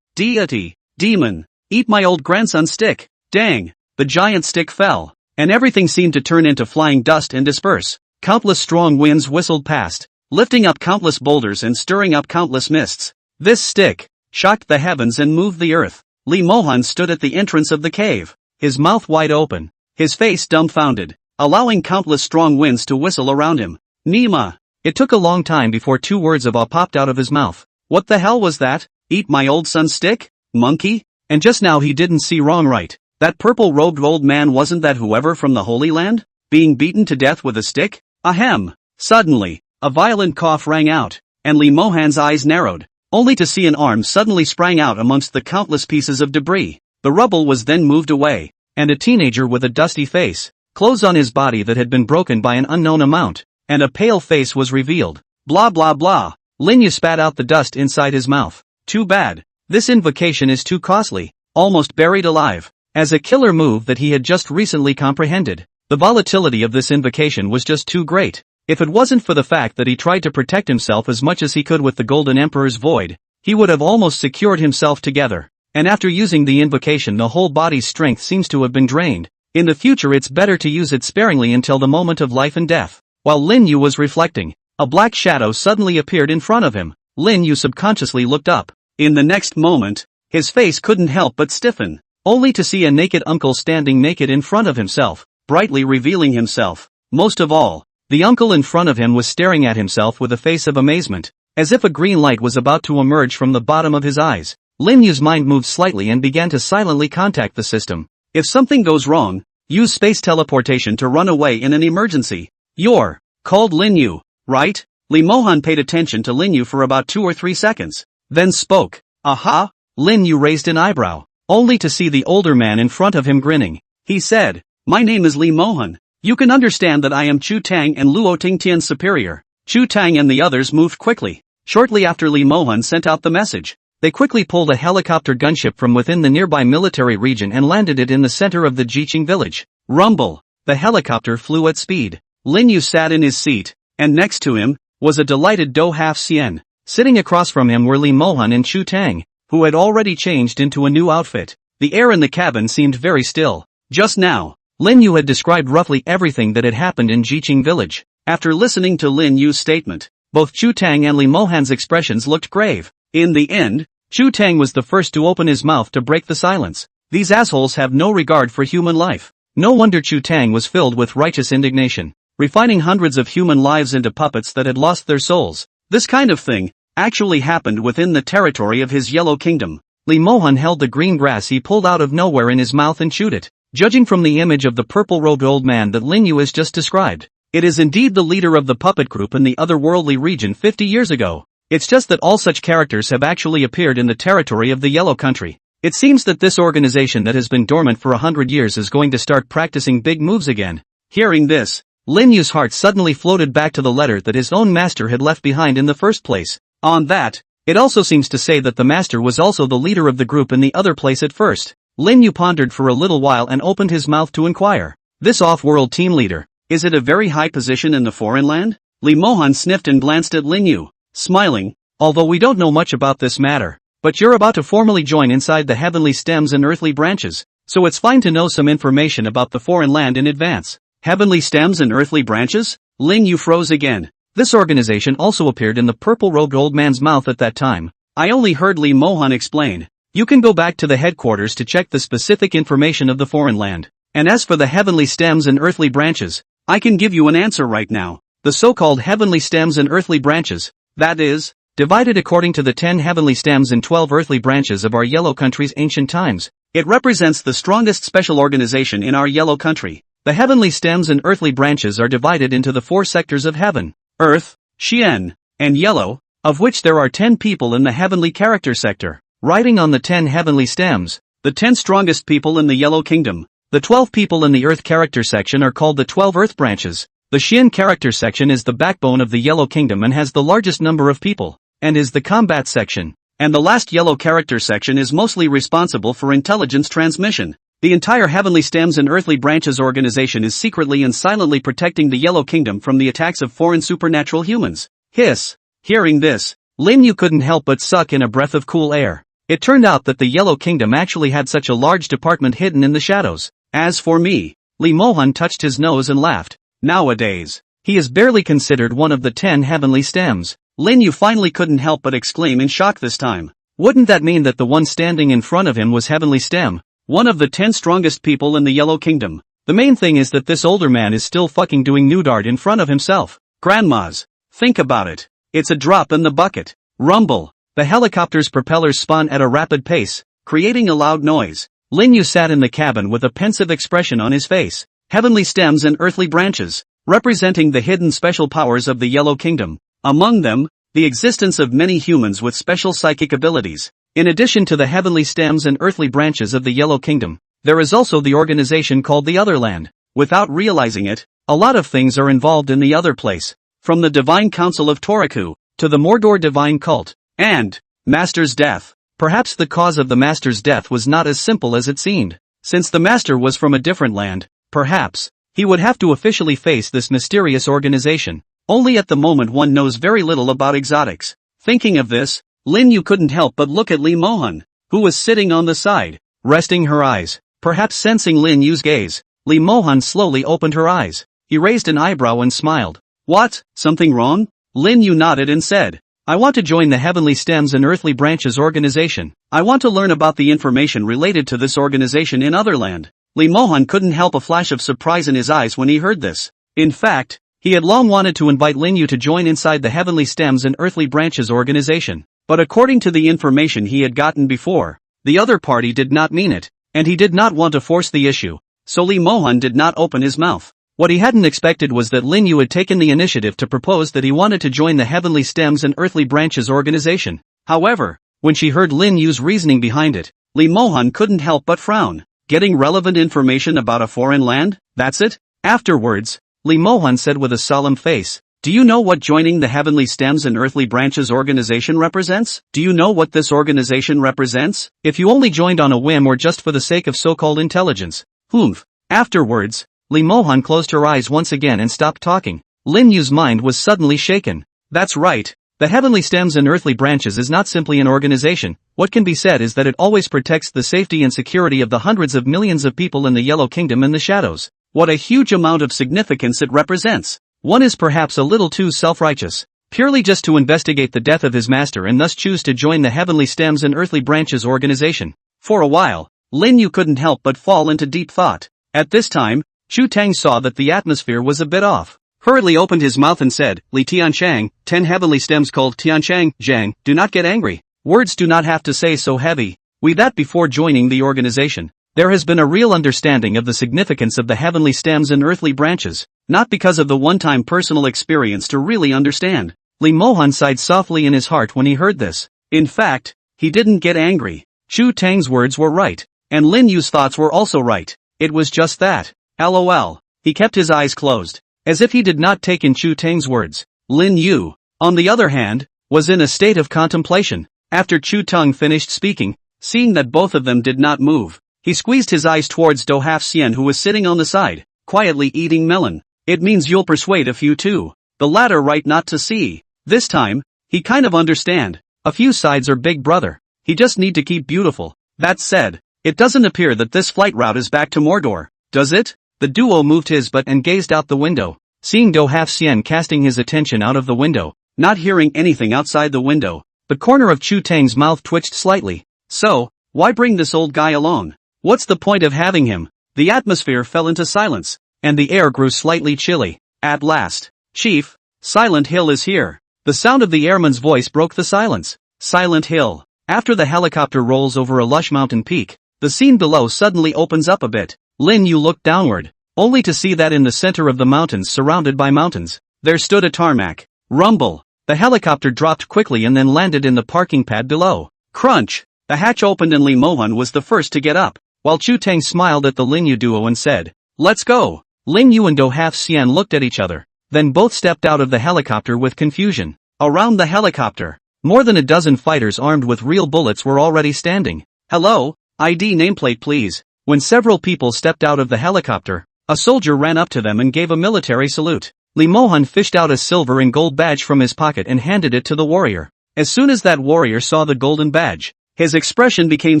Deity, demon, eat my old grandson's stick. Dang, the giant stick fell, and everything seemed to turn into flying dust and disperse. Countless strong winds whistled past, lifting up countless boulders and stirring up countless mists. This stick shocked the heavens and moved the earth. Lee Mohan stood at the entrance of the cave, his mouth wide open, his face dumbfounded, allowing countless strong winds to whistle around him. Nima! It took a long time before two words of awe popped out of his mouth. What the hell was that? Eat my old son's stick? Monkey? And just now he didn't see wrong right. That purple-robed old man wasn't that whoever from the Holy Land? Being beaten to death with a stick? Ahem. Suddenly, a violent cough rang out, and Lee Mohan's eyes narrowed, only to see an arm suddenly sprang out amongst the countless pieces of debris. The rubble was then moved away, and a teenager with a dusty face, clothes on his body that had been broken by an unknown amount, and a pale face was revealed. Blah blah blah. Lin Yu spat out the dust inside his mouth. Too bad. This invocation is too costly, almost buried alive. As a killer move that he had just recently comprehended, the volatility of this invocation was just too great. If it wasn't for the fact that he tried to protect himself as much as he could with the Golden Emperor's Void, he would have almost secured himself together. And after using the invocation, the whole body's strength seems to have been drained. In the future it's better to use it sparingly until the moment of life and death. While Lin Yu was reflecting, a black shadow suddenly appeared in front of him. Lin Yu subconsciously looked up. In the next moment, his face couldn't help but stiffen, only to see a naked uncle standing naked in front of himself, brightly revealing himself. Most of all, the uncle in front of him was staring at himself with a face of amazement, as if a green light was about to emerge from the bottom of his eyes. Lin Yu's mind moved slightly and began to silently contact the system. If something goes wrong, use space teleportation to run away in an emergency. You're called Lin Yu, right? Lee Mohan paid attention to Lin Yu for about 2 or 3 seconds, then spoke. Aha! Lin Yu raised an eyebrow, only to see the older man in front of him grinning. He said, my name is Lee Mohan. You can understand that I am Chu Tang and Luo Tingtian's superior. Chu Tang and the others moved quickly. Shortly after Lee Mohan sent out the message, they quickly pulled a helicopter gunship from within the nearby military region and landed it in the center of the Jiqing village. Rumble! The helicopter flew at speed. Lin Yu sat in his seat, and next to him was a delighted Do Half Xian. Sitting across from him were Lee Mohan and Chu Tang, who had already changed into a new outfit. The air in the cabin seemed very still. Just now, Lin Yu had described roughly everything that had happened in Jiqing village. After listening to Lin Yu's statement, both Chu Tang and Lee Mohan's expressions looked grave. In the end, Chu Tang was the first to open his mouth to break the silence. These assholes have no regard for human life. No wonder Chu Tang was filled with righteous indignation. Refining hundreds of human lives into puppets that had lost their souls. This kind of thing actually happened within the territory of his Yellow Kingdom. Lee Mohan held the green grass he pulled out of nowhere in his mouth and chewed it. Judging from the image of the purple-robed old man that Lin Yu has just described, it is indeed the leader of the puppet group in the otherworldly region 50 years ago. It's just that all such characters have actually appeared in the territory of the Yellow Country. It seems that this organization that has been dormant for 100 years is going to start practicing big moves again. Hearing this, Lin Yu's heart suddenly floated back to the letter that his own master had left behind in the first place. On that, it also seems to say that the master was also the leader of the group in the other place at first. Lin Yu pondered for a little while and opened his mouth to inquire. This off-world team leader, is it a very high position in the foreign land? Lee Mohan sniffed and glanced at Lin Yu, smiling. Although we don't know much about this matter, but you're about to formally join inside the heavenly stems and earthly branches, so it's fine to know some information about the foreign land in advance. Heavenly stems and earthly branches? Lin Yu froze again. This organization also appeared in the purple-robed old man's mouth at that time. I only heard Lee Mohan explain. You can go back to the headquarters to check the specific information of the foreign land. And as for the heavenly stems and earthly branches, I can give you an answer right now. The so-called heavenly stems and earthly branches, that is, divided according to the 10 heavenly stems and 12 earthly branches of our Yellow Country's ancient times. It represents the strongest special organization in our Yellow Country. The heavenly stems and earthly branches are divided into the 4 sectors of heaven, earth, Xian, and yellow, of which there are 10 people in the heavenly character sector. Riding on the 10 heavenly stems, the 10 strongest people in the Yellow Kingdom. The 12 people in the earth character section are called the 12 earth branches. The Xian character section is the backbone of the Yellow Kingdom and has the largest number of people, and is the combat section. And the last yellow character section is mostly responsible for intelligence transmission. The entire Heavenly Stems and Earthly Branches organization is secretly and silently protecting the Yellow Kingdom from the attacks of foreign supernatural humans. Hiss! Hearing this, Lin Yu couldn't help but suck in a breath of cool air. It turned out that the Yellow Kingdom actually had such a large department hidden in the shadows. As for me, Lee Mohan touched his nose and laughed. Nowadays, he is barely considered one of the 10 heavenly stems. Lin Yu finally couldn't help but exclaim in shock this time. Wouldn't that mean that the one standing in front of him was heavenly stem? One of the 10 strongest people in the Yellow Kingdom. The main thing is that this older man is still fucking doing Nudart in front of himself. Grandmas, think about it. It's a drop in the bucket. Rumble. The helicopter's propellers spun at a rapid pace, creating a loud noise. Lin Yu sat in the cabin with a pensive expression on his face. Heavenly stems and earthly branches, representing the hidden special powers of the Yellow Kingdom. Among them, the existence of many humans with special psychic abilities. In addition to the heavenly stems and earthly branches of the Yellow Kingdom, there is also the organization called the Other Land. Without realizing it, a lot of things are involved in the other place. From the Divine Council of Toraku, to the Mordor Divine Cult, and Master's death. Perhaps the cause of the Master's death was not as simple as it seemed. Since the Master was from a different land, perhaps, he would have to officially face this mysterious organization. Only at the moment one knows very little about exotics. Thinking of this, Lin Yu couldn't help but look at Li Mohan, who was sitting on the side, resting her eyes. Perhaps sensing Lin Yu's gaze, Li Mohan slowly opened her eyes. He raised an eyebrow and smiled. What? Something wrong? Lin Yu nodded and said, I want to join the Heavenly Stems and Earthly Branches organization. I want to learn about the information related to this organization in Otherland. Li Mohan couldn't help a flash of surprise in his eyes when he heard this. In fact, he had long wanted to invite Lin Yu to join inside the Heavenly Stems and Earthly Branches organization. But according to the information he had gotten before, the other party did not mean it, and he did not want to force the issue, so Li Mohan did not open his mouth. What he hadn't expected was that Lin Yu had taken the initiative to propose that he wanted to join the Heavenly Stems and Earthly Branches organization. However, when she heard Lin Yu's reasoning behind it, Li Mohan couldn't help but frown. Getting relevant information about a foreign land? That's it? Afterwards, Li Mohan said with a solemn face, do you know what joining the Heavenly Stems and Earthly Branches organization represents? Do you know what this organization represents? If you only joined on a whim or just for the sake of so-called intelligence. Humph. Afterwards, Li Mohan closed her eyes once again and stopped talking. Lin Yu's mind was suddenly shaken. That's right. The Heavenly Stems and Earthly Branches is not simply an organization. What can be said is that it always protects the safety and security of the hundreds of millions of people in the Yellow Kingdom and the Shadows. What a huge amount of significance it represents. One is perhaps a little too self-righteous, purely just to investigate the death of his master and thus choose to join the Heavenly Stems and Earthly Branches organization. For a while, Lin Yu couldn't help but fall into deep thought. At this time, Chu Tang saw that the atmosphere was a bit off. Hurriedly opened his mouth and said, Li Tianchang, 10 heavenly stems called Tianchang, Zhang, do not get angry. Words do not have to say so heavy. We that before joining the organization, there has been a real understanding of the significance of the Heavenly Stems and Earthly Branches, not because of the one-time personal experience to really understand. Li Mohan sighed softly in his heart when he heard this. In fact, he didn't get angry. Chu Tang's words were right, and Lin Yu's thoughts were also right. It was just that. LOL. He kept his eyes closed, as if he did not take in Chu Tang's words. Lin Yu, on the other hand, was in a state of contemplation. After Chu Tang finished speaking, seeing that both of them did not move, he squeezed his eyes towards Do Half Xian who was sitting on the side, quietly eating melon. It means you'll persuade a few too. The latter right not to see. This time, he kind of understand. A few sides are big brother. He just need to keep beautiful. That said, it doesn't appear that this flight route is back to Mordor, does it? The duo moved his butt and gazed out the window. Seeing Do Half Xian casting his attention out of the window, not hearing anything outside the window, the corner of Chu Tang's mouth twitched slightly. So, why bring this old guy along? What's the point of having him? The atmosphere fell into silence, and the air grew slightly chilly. At last, Chief, Silent Hill is here. The sound of the airman's voice broke the silence. Silent Hill. After the helicopter rolls over a lush mountain peak, the scene below suddenly opens up a bit. Lin Yu looked downward, only to see that in the center of the mountains surrounded by mountains, there stood a tarmac. Rumble. The helicopter dropped quickly and then landed in the parking pad below. Crunch. The hatch opened and Li Mohan was the first to get up, while Chu Tang smiled at the Lin Yu duo and said, Let's go. Lin Yu and Do Half Xian looked at each other, then both stepped out of the helicopter with confusion. Around the helicopter, more than a dozen fighters armed with real bullets were already standing. Hello, ID nameplate please. When several people stepped out of the helicopter, a soldier ran up to them and gave a military salute. Li Mohan fished out a silver and gold badge from his pocket and handed it to the warrior. As soon as that warrior saw the golden badge, his expression became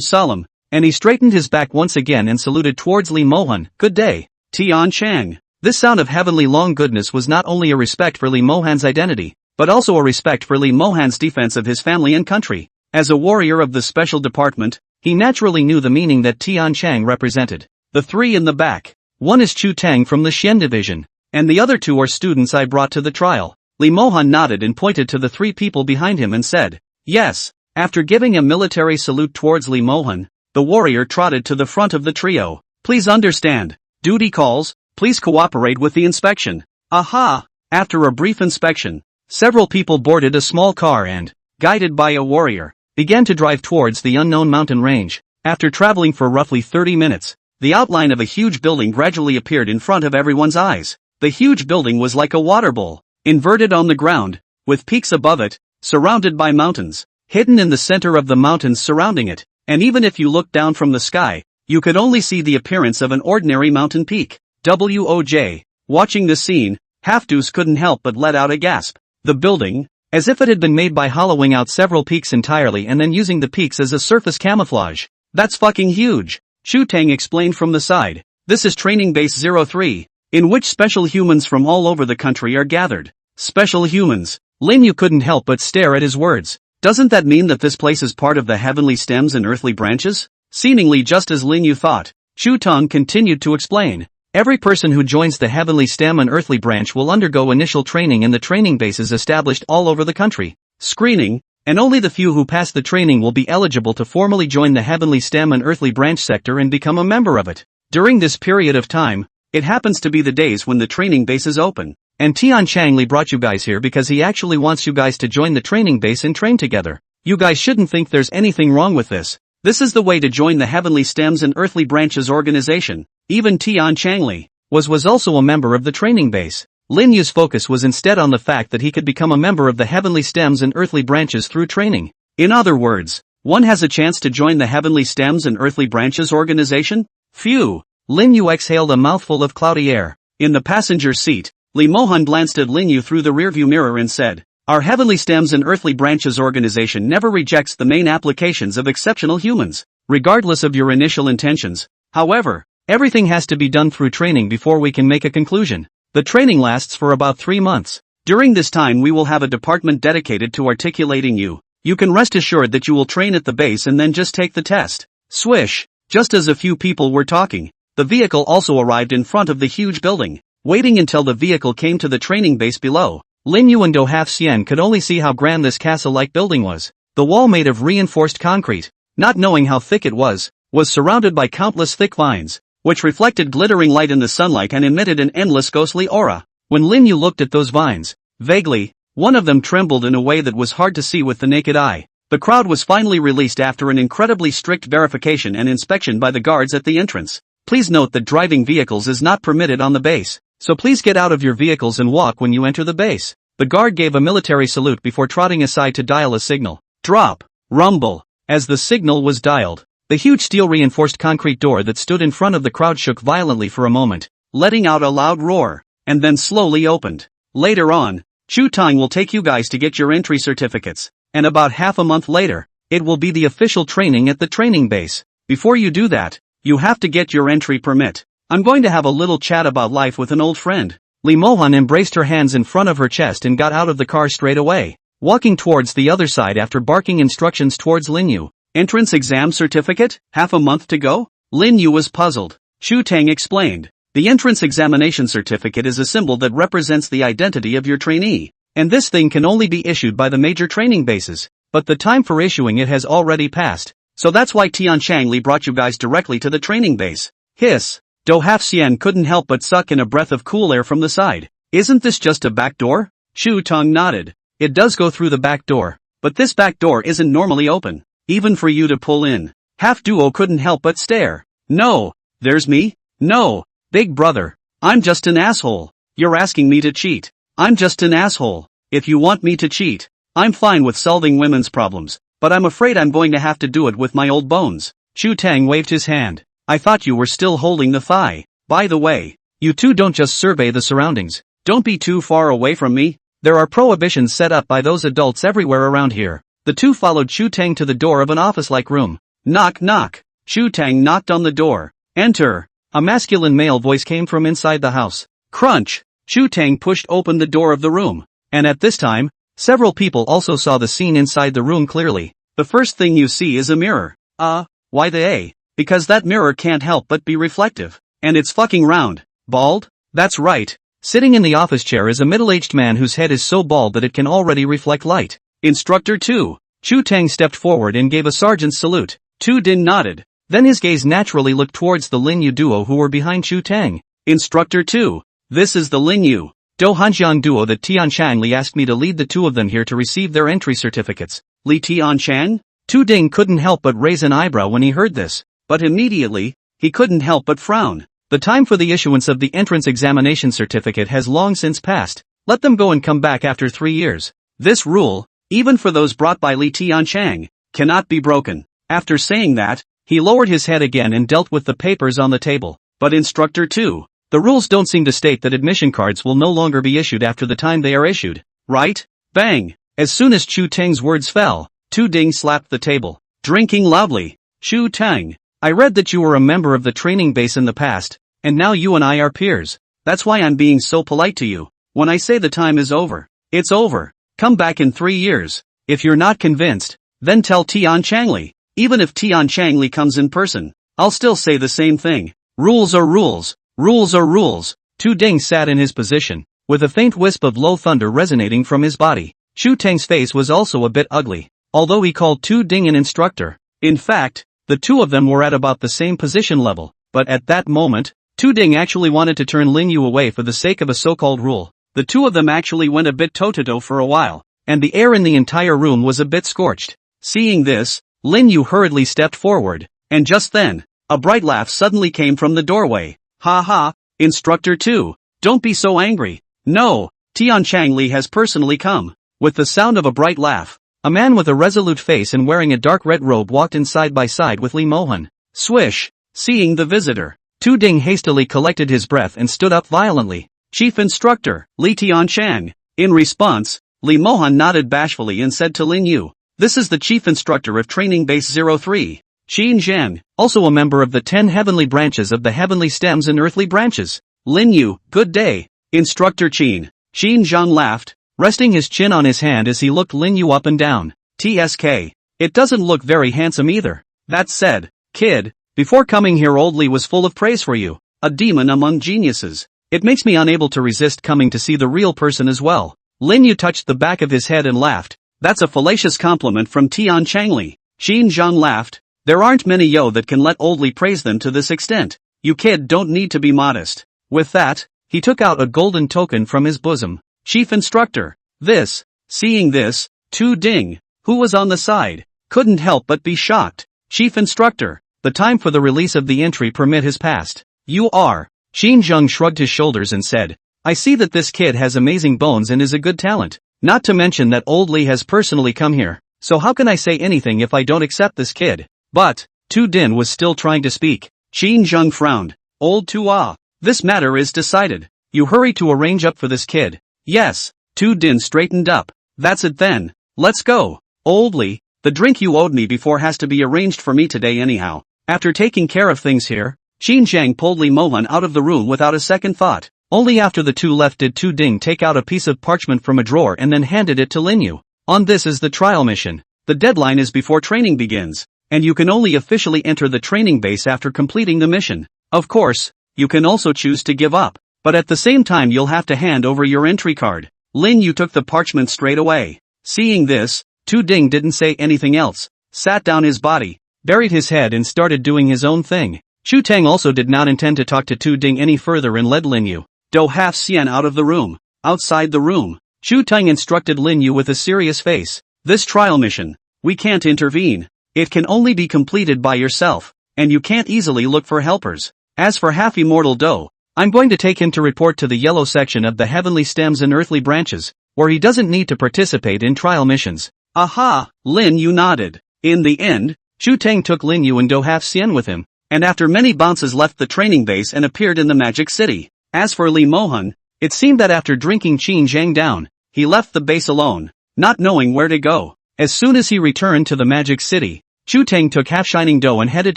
solemn, and he straightened his back once again and saluted towards Li Mohan. Good day, Tian Chang. This sound of heavenly long goodness was not only a respect for Li Mohan's identity, but also a respect for Li Mohan's defense of his family and country. As a warrior of the special department, he naturally knew the meaning that Tian Chang represented. The three in the back. One is Chu Tang from the Xian division, and the other two are students I brought to the trial. Li Mohan nodded and pointed to the three people behind him and said, Yes. After giving a military salute towards Lee Mohan, the warrior trotted to the front of the trio. Please understand. Duty calls, please cooperate with the inspection. Aha! After a brief inspection, several people boarded a small car and, guided by a warrior, began to drive towards the unknown mountain range. After traveling for roughly 30 minutes, the outline of a huge building gradually appeared in front of everyone's eyes. The huge building was like a water bowl, inverted on the ground, with peaks above it, surrounded by mountains, hidden in the center of the mountains surrounding it, and even if you looked down from the sky, you could only see the appearance of an ordinary mountain peak. WOJ. Watching this scene, Halfdoo's couldn't help but let out a gasp. The building, as if it had been made by hollowing out several peaks entirely and then using the peaks as a surface camouflage. That's fucking huge. Chu Tang explained from the side. This is Training Base 03, in which special humans from all over the country are gathered. Special humans. Lin Yu couldn't help but stare at his words. Doesn't that mean that this place is part of the heavenly stems and earthly branches? Seemingly just as Lin Yu thought, Chu Tang continued to explain. Every person who joins the heavenly stem and earthly branch will undergo initial training in the training bases established all over the country. Screening, and only the few who pass the training will be eligible to formally join the heavenly stem and earthly branch sector and become a member of it. During this period of time, it happens to be the days when the training base is open. And Tian Changli brought you guys here because he actually wants you guys to join the training base and train together. You guys shouldn't think there's anything wrong with this. This is the way to join the Heavenly Stems and Earthly Branches organization. Even Tian Changli was also a member of the training base. Lin Yu's focus was instead on the fact that he could become a member of the Heavenly Stems and Earthly Branches through training. In other words, one has a chance to join the Heavenly Stems and Earthly Branches organization? Phew! Lin Yu exhaled a mouthful of cloudy air. In the passenger seat, Lee Mohan glanced at Lin Yu through the rearview mirror and said, Our Heavenly Stems and Earthly Branches organization never rejects the main applications of exceptional humans, regardless of your initial intentions. However, everything has to be done through training before we can make a conclusion. The training lasts for about 3 months. During this time we will have a department dedicated to articulating you. You can rest assured that you will train at the base and then just take the test. Swish! Just as a few people were talking, the vehicle also arrived in front of the huge building. Waiting until the vehicle came to the training base below, Lin Yu and Do Half Xian could only see how grand this castle-like building was. The wall made of reinforced concrete, not knowing how thick it was surrounded by countless thick vines, which reflected glittering light in the sunlight and emitted an endless ghostly aura. When Lin Yu looked at those vines, vaguely, one of them trembled in a way that was hard to see with the naked eye. The crowd was finally released after an incredibly strict verification and inspection by the guards at the entrance. Please note that driving vehicles is not permitted on the base, so please get out of your vehicles and walk when you enter the base. The guard gave a military salute before trotting aside to dial a signal. Drop. Rumble. As the signal was dialed, the huge steel-reinforced concrete door that stood in front of the crowd shook violently for a moment, letting out a loud roar, and then slowly opened. Later on, Chu Tang will take you guys to get your entry certificates, and about half a month later, it will be the official training at the training base. Before you do that, you have to get your entry permit. I'm going to have a little chat about life with an old friend. Lee Mohan embraced her hands in front of her chest and got out of the car straight away, walking towards the other side after barking instructions towards Lin Yu. Entrance exam certificate? Half a month to go? Lin Yu was puzzled. Chu Tang explained. The entrance examination certificate is a symbol that represents the identity of your trainee, and this thing can only be issued by the major training bases, but the time for issuing it has already passed, so that's why Tian Changli brought you guys directly to the training base. Hiss. Do Half Xian couldn't help but suck in a breath of cool air from the side. Isn't this just a back door? Chu Tang nodded. It does go through the back door, but this back door isn't normally open, even for you to pull in. Half Duo couldn't help but stare. No, there's me? No, big brother, I'm just an asshole. You're asking me to cheat. I'm just an asshole. If you want me to cheat, I'm fine with solving women's problems, but I'm afraid I'm going to have to do it with my old bones. Chu Tang waved his hand. I thought you were still holding the thigh. By the way, you two don't just survey the surroundings. Don't be too far away from me. There are prohibitions set up by those adults everywhere around here. The two followed Chu Tang to the door of an office-like room. Knock knock. Chu Tang knocked on the door. Enter. A masculine male voice came from inside the house. Crunch. Chu Tang pushed open the door of the room. And at this time, several people also saw the scene inside the room clearly. The first thing you see is a mirror. Why the A? Because that mirror can't help but be reflective. And it's fucking round. Bald? That's right. Sitting in the office chair is a middle-aged man whose head is so bald that it can already reflect light. Instructor 2. Chu Teng stepped forward and gave a sergeant's salute. Tu Ding nodded. Then his gaze naturally looked towards the Lin Yu duo who were behind Chu Teng. Instructor 2. This is the Lin Yu Do Hanjiang duo that Tianchang Li asked me to lead the two of them here to receive their entry certificates. Li Tianchang? Tu Ding couldn't help but raise an eyebrow when he heard this, but immediately, he couldn't help but frown. The time for the issuance of the entrance examination certificate has long since passed. Let them go and come back after 3 years. This rule, even for those brought by Li Tianchang, cannot be broken. After saying that, he lowered his head again and dealt with the papers on the table. But Instructor 2, the rules don't seem to state that admission cards will no longer be issued after the time they are issued, right? Bang! As soon as Chu Teng's words fell, Tu Ding slapped the table, drinking loudly. Chu Teng, I read that you were a member of the training base in the past, and now you and I are peers. That's why I'm being so polite to you. When I say the time is over, it's over. Come back in 3 years. If you're not convinced, then tell Tianchang Li. Even if Tianchang Li comes in person, I'll still say the same thing. Rules are rules. Rules are rules. Tu Ding sat in his position, with a faint wisp of low thunder resonating from his body. Chu Teng's face was also a bit ugly, although he called Tu Ding an instructor. In fact, the two of them were at about the same position level, but at that moment, Tu Ding actually wanted to turn Lin Yu away for the sake of a so-called rule. The two of them actually went a bit toe-to-toe for a while, and the air in the entire room was a bit scorched. Seeing this, Lin Yu hurriedly stepped forward, and just then, a bright laugh suddenly came from the doorway. Ha ha, Instructor 2, don't be so angry. No, Tianchang Li has personally come. With the sound of a bright laugh, a man with a resolute face and wearing a dark red robe walked in side by side with Li Mohan. Swish! Seeing the visitor, Tu Ding hastily collected his breath and stood up violently. Chief Instructor, Li Tianchang. In response, Li Mohan nodded bashfully and said to Lin Yu, this is the Chief Instructor of Training Base 03. Qin Zhang, also a member of the 10 heavenly branches of the heavenly stems and earthly branches. Lin Yu, good day. Instructor Qin. Qin Zhang laughed, resting his chin on his hand as he looked Lin Yu up and down. TSK. It doesn't look very handsome either. That said, kid, before coming here old Li was full of praise for you. A demon among geniuses. It makes me unable to resist coming to see the real person as well. Lin Yu touched the back of his head and laughed. That's a fallacious compliment from Tianchang Li. Qin Zhang laughed. There aren't many yo that can let old Li praise them to this extent. You kid don't need to be modest. With that, he took out a golden token from his bosom. Chief Instructor. This. Seeing this, Tu Ding, who was on the side, couldn't help but be shocked. Chief Instructor, the time for the release of the entry permit has passed. You are. Qin Zhang shrugged his shoulders and said, I see that this kid has amazing bones and is a good talent. Not to mention that old Li has personally come here. So how can I say anything if I don't accept this kid? But, Tu Din was still trying to speak. Qin Zhang frowned. Old Tua. This matter is decided. You hurry to arrange up for this kid. Yes. Tu Din straightened up. That's it then. Let's go. Old Li, the drink you owed me before has to be arranged for me today anyhow. After taking care of things here, Qin Zhang pulled Li Mohan out of the room without a second thought. Only after the two left did Tu Ding take out a piece of parchment from a drawer and then handed it to Lin Yu. On this is the trial mission. The deadline is before training begins, and you can only officially enter the training base after completing the mission. Of course, you can also choose to give up, but at the same time you'll have to hand over your entry card. Lin Yu took the parchment straight away. Seeing this, Tu Ding didn't say anything else, sat down his body, buried his head and started doing his own thing. Chu Teng also did not intend to talk to Tu Ding any further and led Lin Yu, Do half Xian out of the room. Outside the room, Chu Teng instructed Lin Yu with a serious face. This trial mission, we can't intervene. It can only be completed by yourself, and you can't easily look for helpers. As for half-immortal Do, I'm going to take him to report to the yellow section of the heavenly stems and earthly branches, where he doesn't need to participate in trial missions. Aha, Lin Yu nodded. In the end, Chu Teng took Lin Yu and Do half Xian with him, and after many bounces left the training base and appeared in the magic city. As for Li Mohan, it seemed that after drinking Qin Zhang down, he left the base alone, not knowing where to go. As soon as he returned to the magic city, Chu Teng took half-shining Do and headed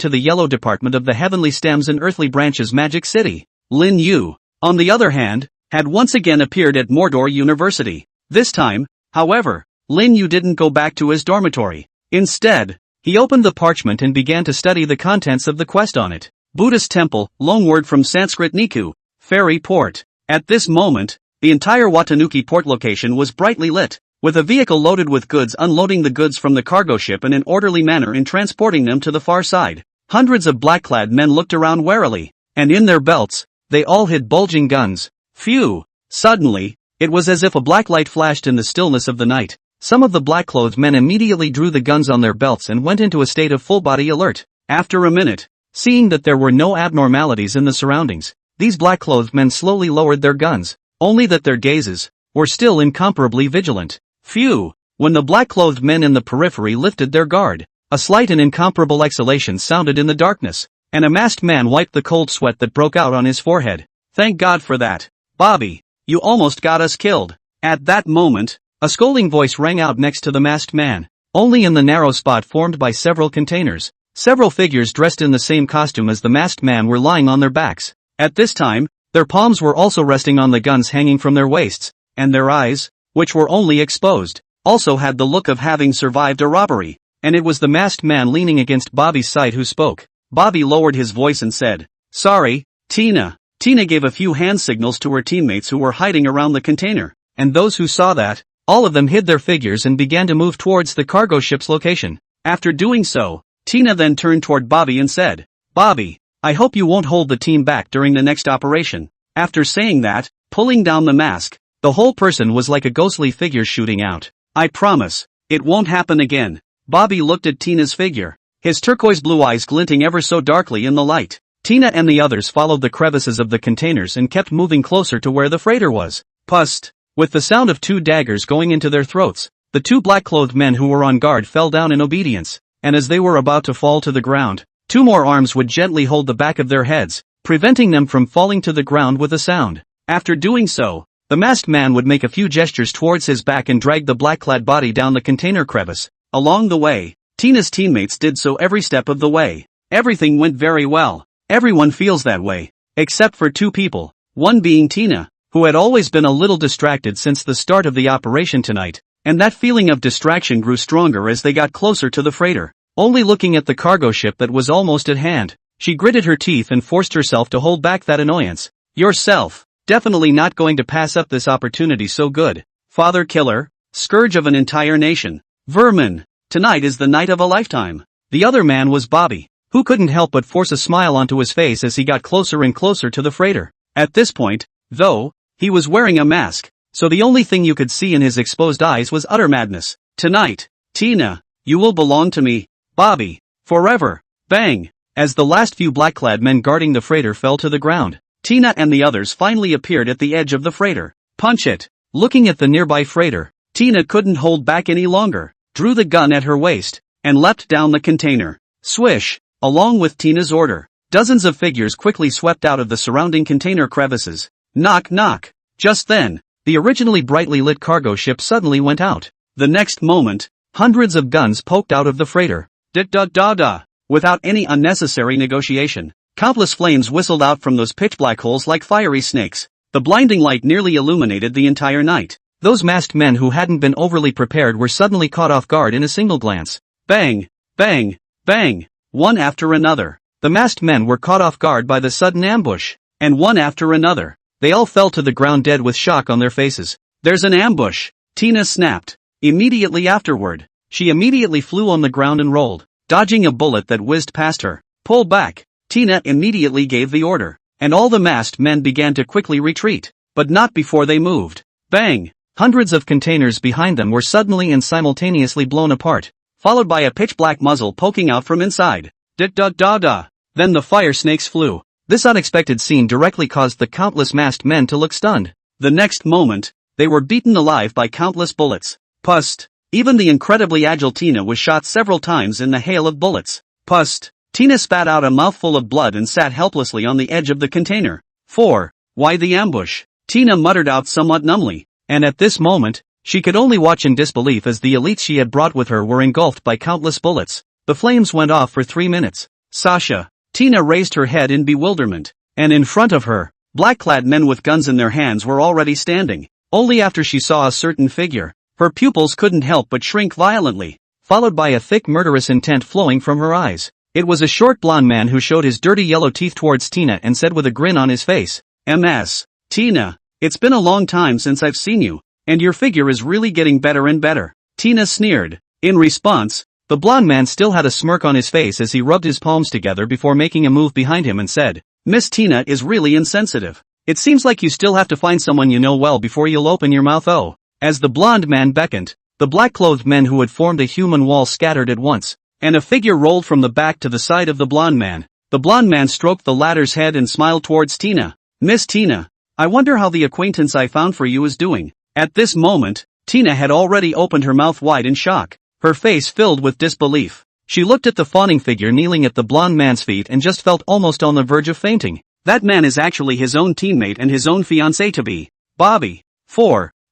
to the yellow department of the heavenly stems and earthly branches magic city. Lin Yu, on the other hand, had once again appeared at Mordor University. This time, however, Lin Yu didn't go back to his dormitory. Instead, he opened the parchment and began to study the contents of the quest on it. Buddhist temple, loanword from Sanskrit Niku, ferry port. At this moment, the entire Watanuki port location was brightly lit, with a vehicle loaded with goods unloading the goods from the cargo ship in an orderly manner and transporting them to the far side. Hundreds of black-clad men looked around warily, and in their belts, they all hid bulging guns. Phew! Suddenly, it was as if a black light flashed in the stillness of the night. Some of the black-clothed men immediately drew the guns on their belts and went into a state of full-body alert. After a minute, seeing that there were no abnormalities in the surroundings, these black-clothed men slowly lowered their guns, only that their gazes were still incomparably vigilant. Phew! When the black-clothed men in the periphery lifted their guard, a slight and incomparable exhalation sounded in the darkness, and a masked man wiped the cold sweat that broke out on his forehead. Thank God for that. Bobby, you almost got us killed. At that moment, a scolding voice rang out next to the masked man. Only in the narrow spot formed by several containers, several figures dressed in the same costume as the masked man were lying on their backs. At this time, their palms were also resting on the guns hanging from their waists, and their eyes, which were only exposed, also had the look of having survived a robbery. And it was the masked man leaning against Bobby's side who spoke. Bobby lowered his voice and said, "Sorry, Tina." Tina gave a few hand signals to her teammates who were hiding around the container, and those who saw that, all of them hid their figures and began to move towards the cargo ship's location. After doing so, Tina then turned toward Bobby and said, "Bobby, I hope you won't hold the team back during the next operation." After saying that, pulling down the mask, the whole person was like a ghostly figure shooting out. "I promise, it won't happen again." Bobby looked at Tina's figure, his turquoise blue eyes glinting ever so darkly in the light. Tina and the others followed the crevices of the containers and kept moving closer to where the freighter was. Pust! With the sound of 2 daggers going into their throats, the 2 black-clothed men who were on guard fell down in obedience, and as they were about to fall to the ground, 2 more arms would gently hold the back of their heads, preventing them from falling to the ground with a sound. After doing so, the masked man would make a few gestures towards his back and drag the black-clad body down the container crevice. Along the way, Tina's teammates did so every step of the way. Everything went very well. Everyone feels that way, except for 2 people, one being Tina, who had always been a little distracted since the start of the operation tonight, and that feeling of distraction grew stronger as they got closer to the freighter. Only looking at the cargo ship that was almost at hand, she gritted her teeth and forced herself to hold back that annoyance. "Yourself, definitely not going to pass up this opportunity so good. Father killer, scourge of an entire nation. Vermin, tonight is the night of a lifetime." The other man was Bobby, who couldn't help but force a smile onto his face as he got closer and closer to the freighter. At this point, though, he was wearing a mask, so the only thing you could see in his exposed eyes was utter madness. "Tonight, Tina, you will belong to me, Bobby, forever." Bang! As the last few black-clad men guarding the freighter fell to the ground, Tina and the others finally appeared at the edge of the freighter. "Punch it!" Looking at the nearby freighter, Tina couldn't hold back any longer, drew the gun at her waist, and leapt down the container. Swish! Along with Tina's order, dozens of figures quickly swept out of the surrounding container crevices. Knock knock! Just then, the originally brightly lit cargo ship suddenly went out. The next moment, hundreds of guns poked out of the freighter. Da-da-da-da! Without any unnecessary negotiation, countless flames whistled out from those pitch-black holes like fiery snakes. The blinding light nearly illuminated the entire night. Those masked men who hadn't been overly prepared were suddenly caught off guard in a single glance. Bang! Bang! Bang! One after another, the masked men were caught off guard by the sudden ambush, and one after another, they all fell to the ground dead with shock on their faces. "There's an ambush!" Tina snapped. Immediately afterward, she immediately flew on the ground and rolled, dodging a bullet that whizzed past her. "Pull back!" Tina immediately gave the order, and all the masked men began to quickly retreat, but not before they moved. Bang! Hundreds of containers behind them were suddenly and simultaneously blown apart, followed by a pitch-black muzzle poking out from inside. Da-da-da-da! Then the fire snakes flew. This unexpected scene directly caused the countless masked men to look stunned. The next moment, they were beaten alive by countless bullets. Pust! Even the incredibly agile Tina was shot several times in the hail of bullets. Pust! Tina spat out a mouthful of blood and sat helplessly on the edge of the container. Why the ambush? Tina muttered out somewhat numbly, and at this moment, she could only watch in disbelief as the elites she had brought with her were engulfed by countless bullets. The flames went off for 3 minutes. Sasha! Tina raised her head in bewilderment, and in front of her, black-clad men with guns in their hands were already standing. Only after she saw a certain figure, her pupils couldn't help but shrink violently, followed by a thick murderous intent flowing from her eyes. It was a short blonde man who showed his dirty yellow teeth towards Tina and said with a grin on his face, "MS. Tina, it's been a long time since I've seen you. And your figure is really getting better and better. Tina sneered. In response, the blonde man still had a smirk on his face as he rubbed his palms together before making a move behind him and said, Miss Tina is really insensitive. It seems like you still have to find someone you know well before you'll open your mouth. Oh. As the blonde man beckoned, the black-clothed men who had formed a human wall scattered at once, and a figure rolled from the back to the side of the blonde man. The blonde man stroked the latter's head and smiled towards Tina. Miss Tina, I wonder how the acquaintance I found for you is doing. At this moment, Tina had already opened her mouth wide in shock, her face filled with disbelief. She looked at the fawning figure kneeling at the blonde man's feet and just felt almost on the verge of fainting. That man is actually his own teammate and his own fiancé-to-be, Bobby.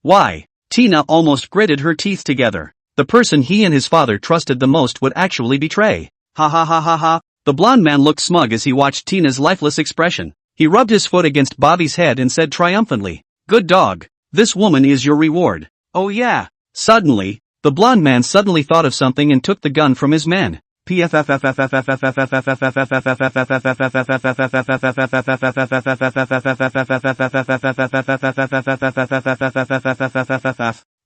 Why? Tina almost gritted her teeth together. The person he and his father trusted the most would actually betray. Ha ha ha ha ha. The blonde man looked smug as he watched Tina's lifeless expression. He rubbed his foot against Bobby's head and said triumphantly, Good dog. This woman is your reward. Oh yeah. Suddenly, the blonde man suddenly thought of something and took the gun from his man.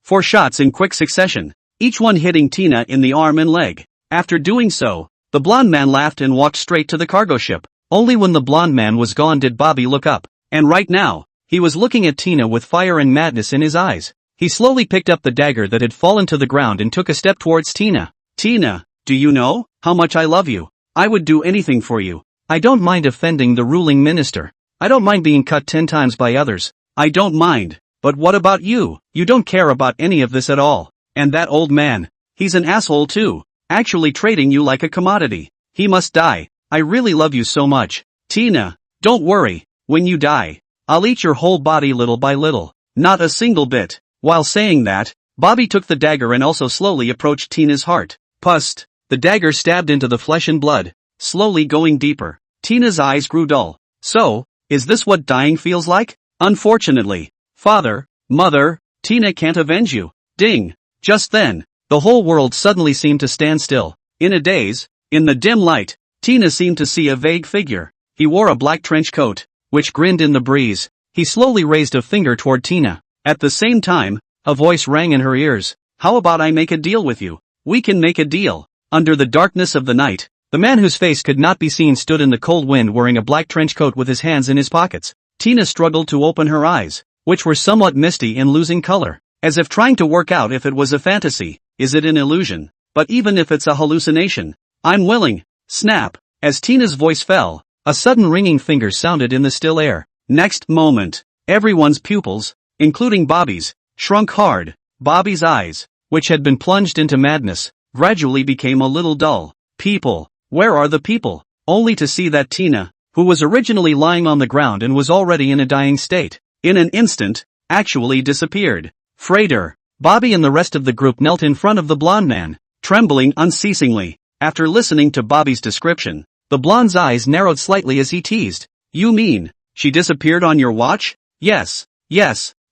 Four shots in quick succession, each one hitting Tina in the arm and leg. After doing so, the blonde man laughed and walked straight to the cargo ship. Only when the blonde man was gone did Bobby look up, and right now, he was looking at Tina with fire and madness in his eyes. He slowly picked up the dagger that had fallen to the ground and took a step towards Tina. Tina, do you know how much I love you? I would do anything for you. I don't mind offending the ruling minister. I don't mind being cut 10 times by others. I don't mind. But what about you? You don't care about any of this at all. And that old man, he's an asshole too, actually trading you like a commodity. He must die. I really love you so much. Tina, don't worry. When you die, I'll eat your whole body little by little. Not a single bit. While saying that, Bobby took the dagger and also slowly approached Tina's heart. Pust. The dagger stabbed into the flesh and blood, slowly going deeper. Tina's eyes grew dull. So, is this what dying feels like? Unfortunately, father, mother, Tina can't avenge you. Ding. Just then, the whole world suddenly seemed to stand still. In a daze, in the dim light, Tina seemed to see a vague figure. He wore a black trench coat, which grinned in the breeze. He slowly raised a finger toward Tina. At the same time, a voice rang in her ears. How about I make a deal with you? We can make a deal. Under the darkness of the night, the man whose face could not be seen stood in the cold wind wearing a black trench coat with his hands in his pockets. Tina struggled to open her eyes, which were somewhat misty and losing color, as if trying to work out if it was a fantasy. Is it an illusion? But even if it's a hallucination, I'm willing. Snap. As Tina's voice fell, a sudden ringing finger sounded in the still air. Next moment, everyone's pupils, including Bobby's, shrunk hard. Bobby's eyes, which had been plunged into madness, gradually became a little dull. People, where are the people? Only to see that Tina, who was originally lying on the ground and was already in a dying state, in an instant, actually disappeared. Freighter. Bobby and the rest of the group knelt in front of the blonde man, trembling unceasingly. After listening to Bobby's description, the blonde's eyes narrowed slightly as he teased. You mean, she disappeared on your watch? Yes,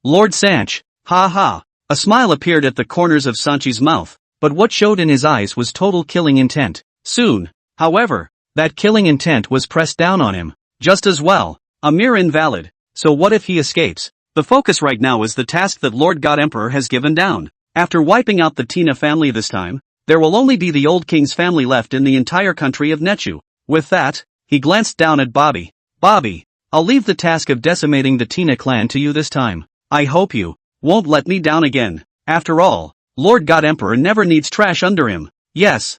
Lord Sanch. Ha ha. A smile appeared at the corners of Sanchi's mouth. But what showed in his eyes was total killing intent. Soon, however, that killing intent was pressed down on him. Just as well, a mere invalid. So what if he escapes? The focus right now is the task that Lord God Emperor has given down. After wiping out the Tina family this time, there will only be the old king's family left in the entire country of Nechu. With that, he glanced down at Bobby. Bobby, I'll leave the task of decimating the Tina clan to you this time. I hope you won't let me down again. After all, Lord God Emperor never needs trash under him. Yes,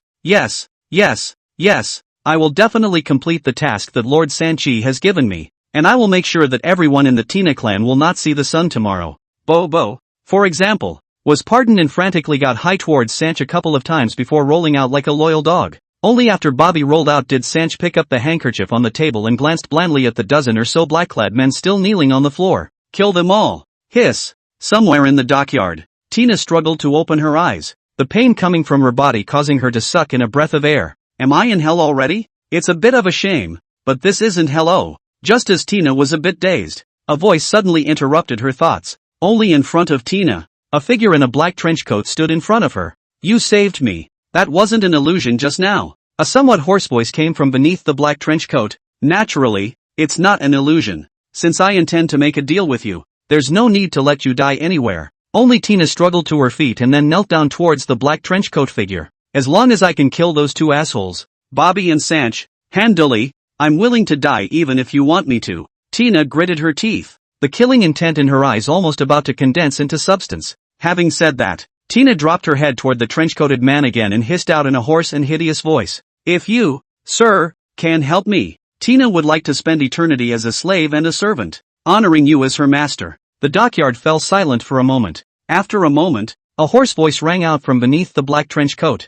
I will definitely complete the task that Lord Sanchi has given me, and I will make sure that everyone in the Tina clan will not see the sun tomorrow. Bobo, for example, was pardoned and frantically got high towards Sanch a couple of times before rolling out like a loyal dog. Only after Bobby rolled out did Sanch pick up the handkerchief on the table and glanced blandly at the dozen or so black-clad men still kneeling on the floor. Kill them all. Hiss. Somewhere in the dockyard, Tina struggled to open her eyes, the pain coming from her body causing her to suck in a breath of air. Am I in hell already? It's a bit of a shame, but this isn't hello. Just as Tina was a bit dazed, a voice suddenly interrupted her thoughts. Only in front of Tina, a figure in a black trench coat stood in front of her. You saved me. That wasn't an illusion just now. A somewhat hoarse voice came from beneath the black trench coat. Naturally, it's not an illusion. Since I intend to make a deal with you, there's no need to let you die anywhere. Only Tina struggled to her feet and then knelt down towards the black trenchcoat figure. As long as I can kill those two assholes, Bobby and Sanch, handily, I'm willing to die even if you want me to. Tina gritted her teeth, the killing intent in her eyes almost about to condense into substance. Having said that, Tina dropped her head toward the trench-coated man again and hissed out in a hoarse and hideous voice, "If you, sir, can help me, Tina would like to spend eternity as a slave and a servant, honoring you as her master." The dockyard fell silent for a moment. After a moment, a hoarse voice rang out from beneath the black trench coat.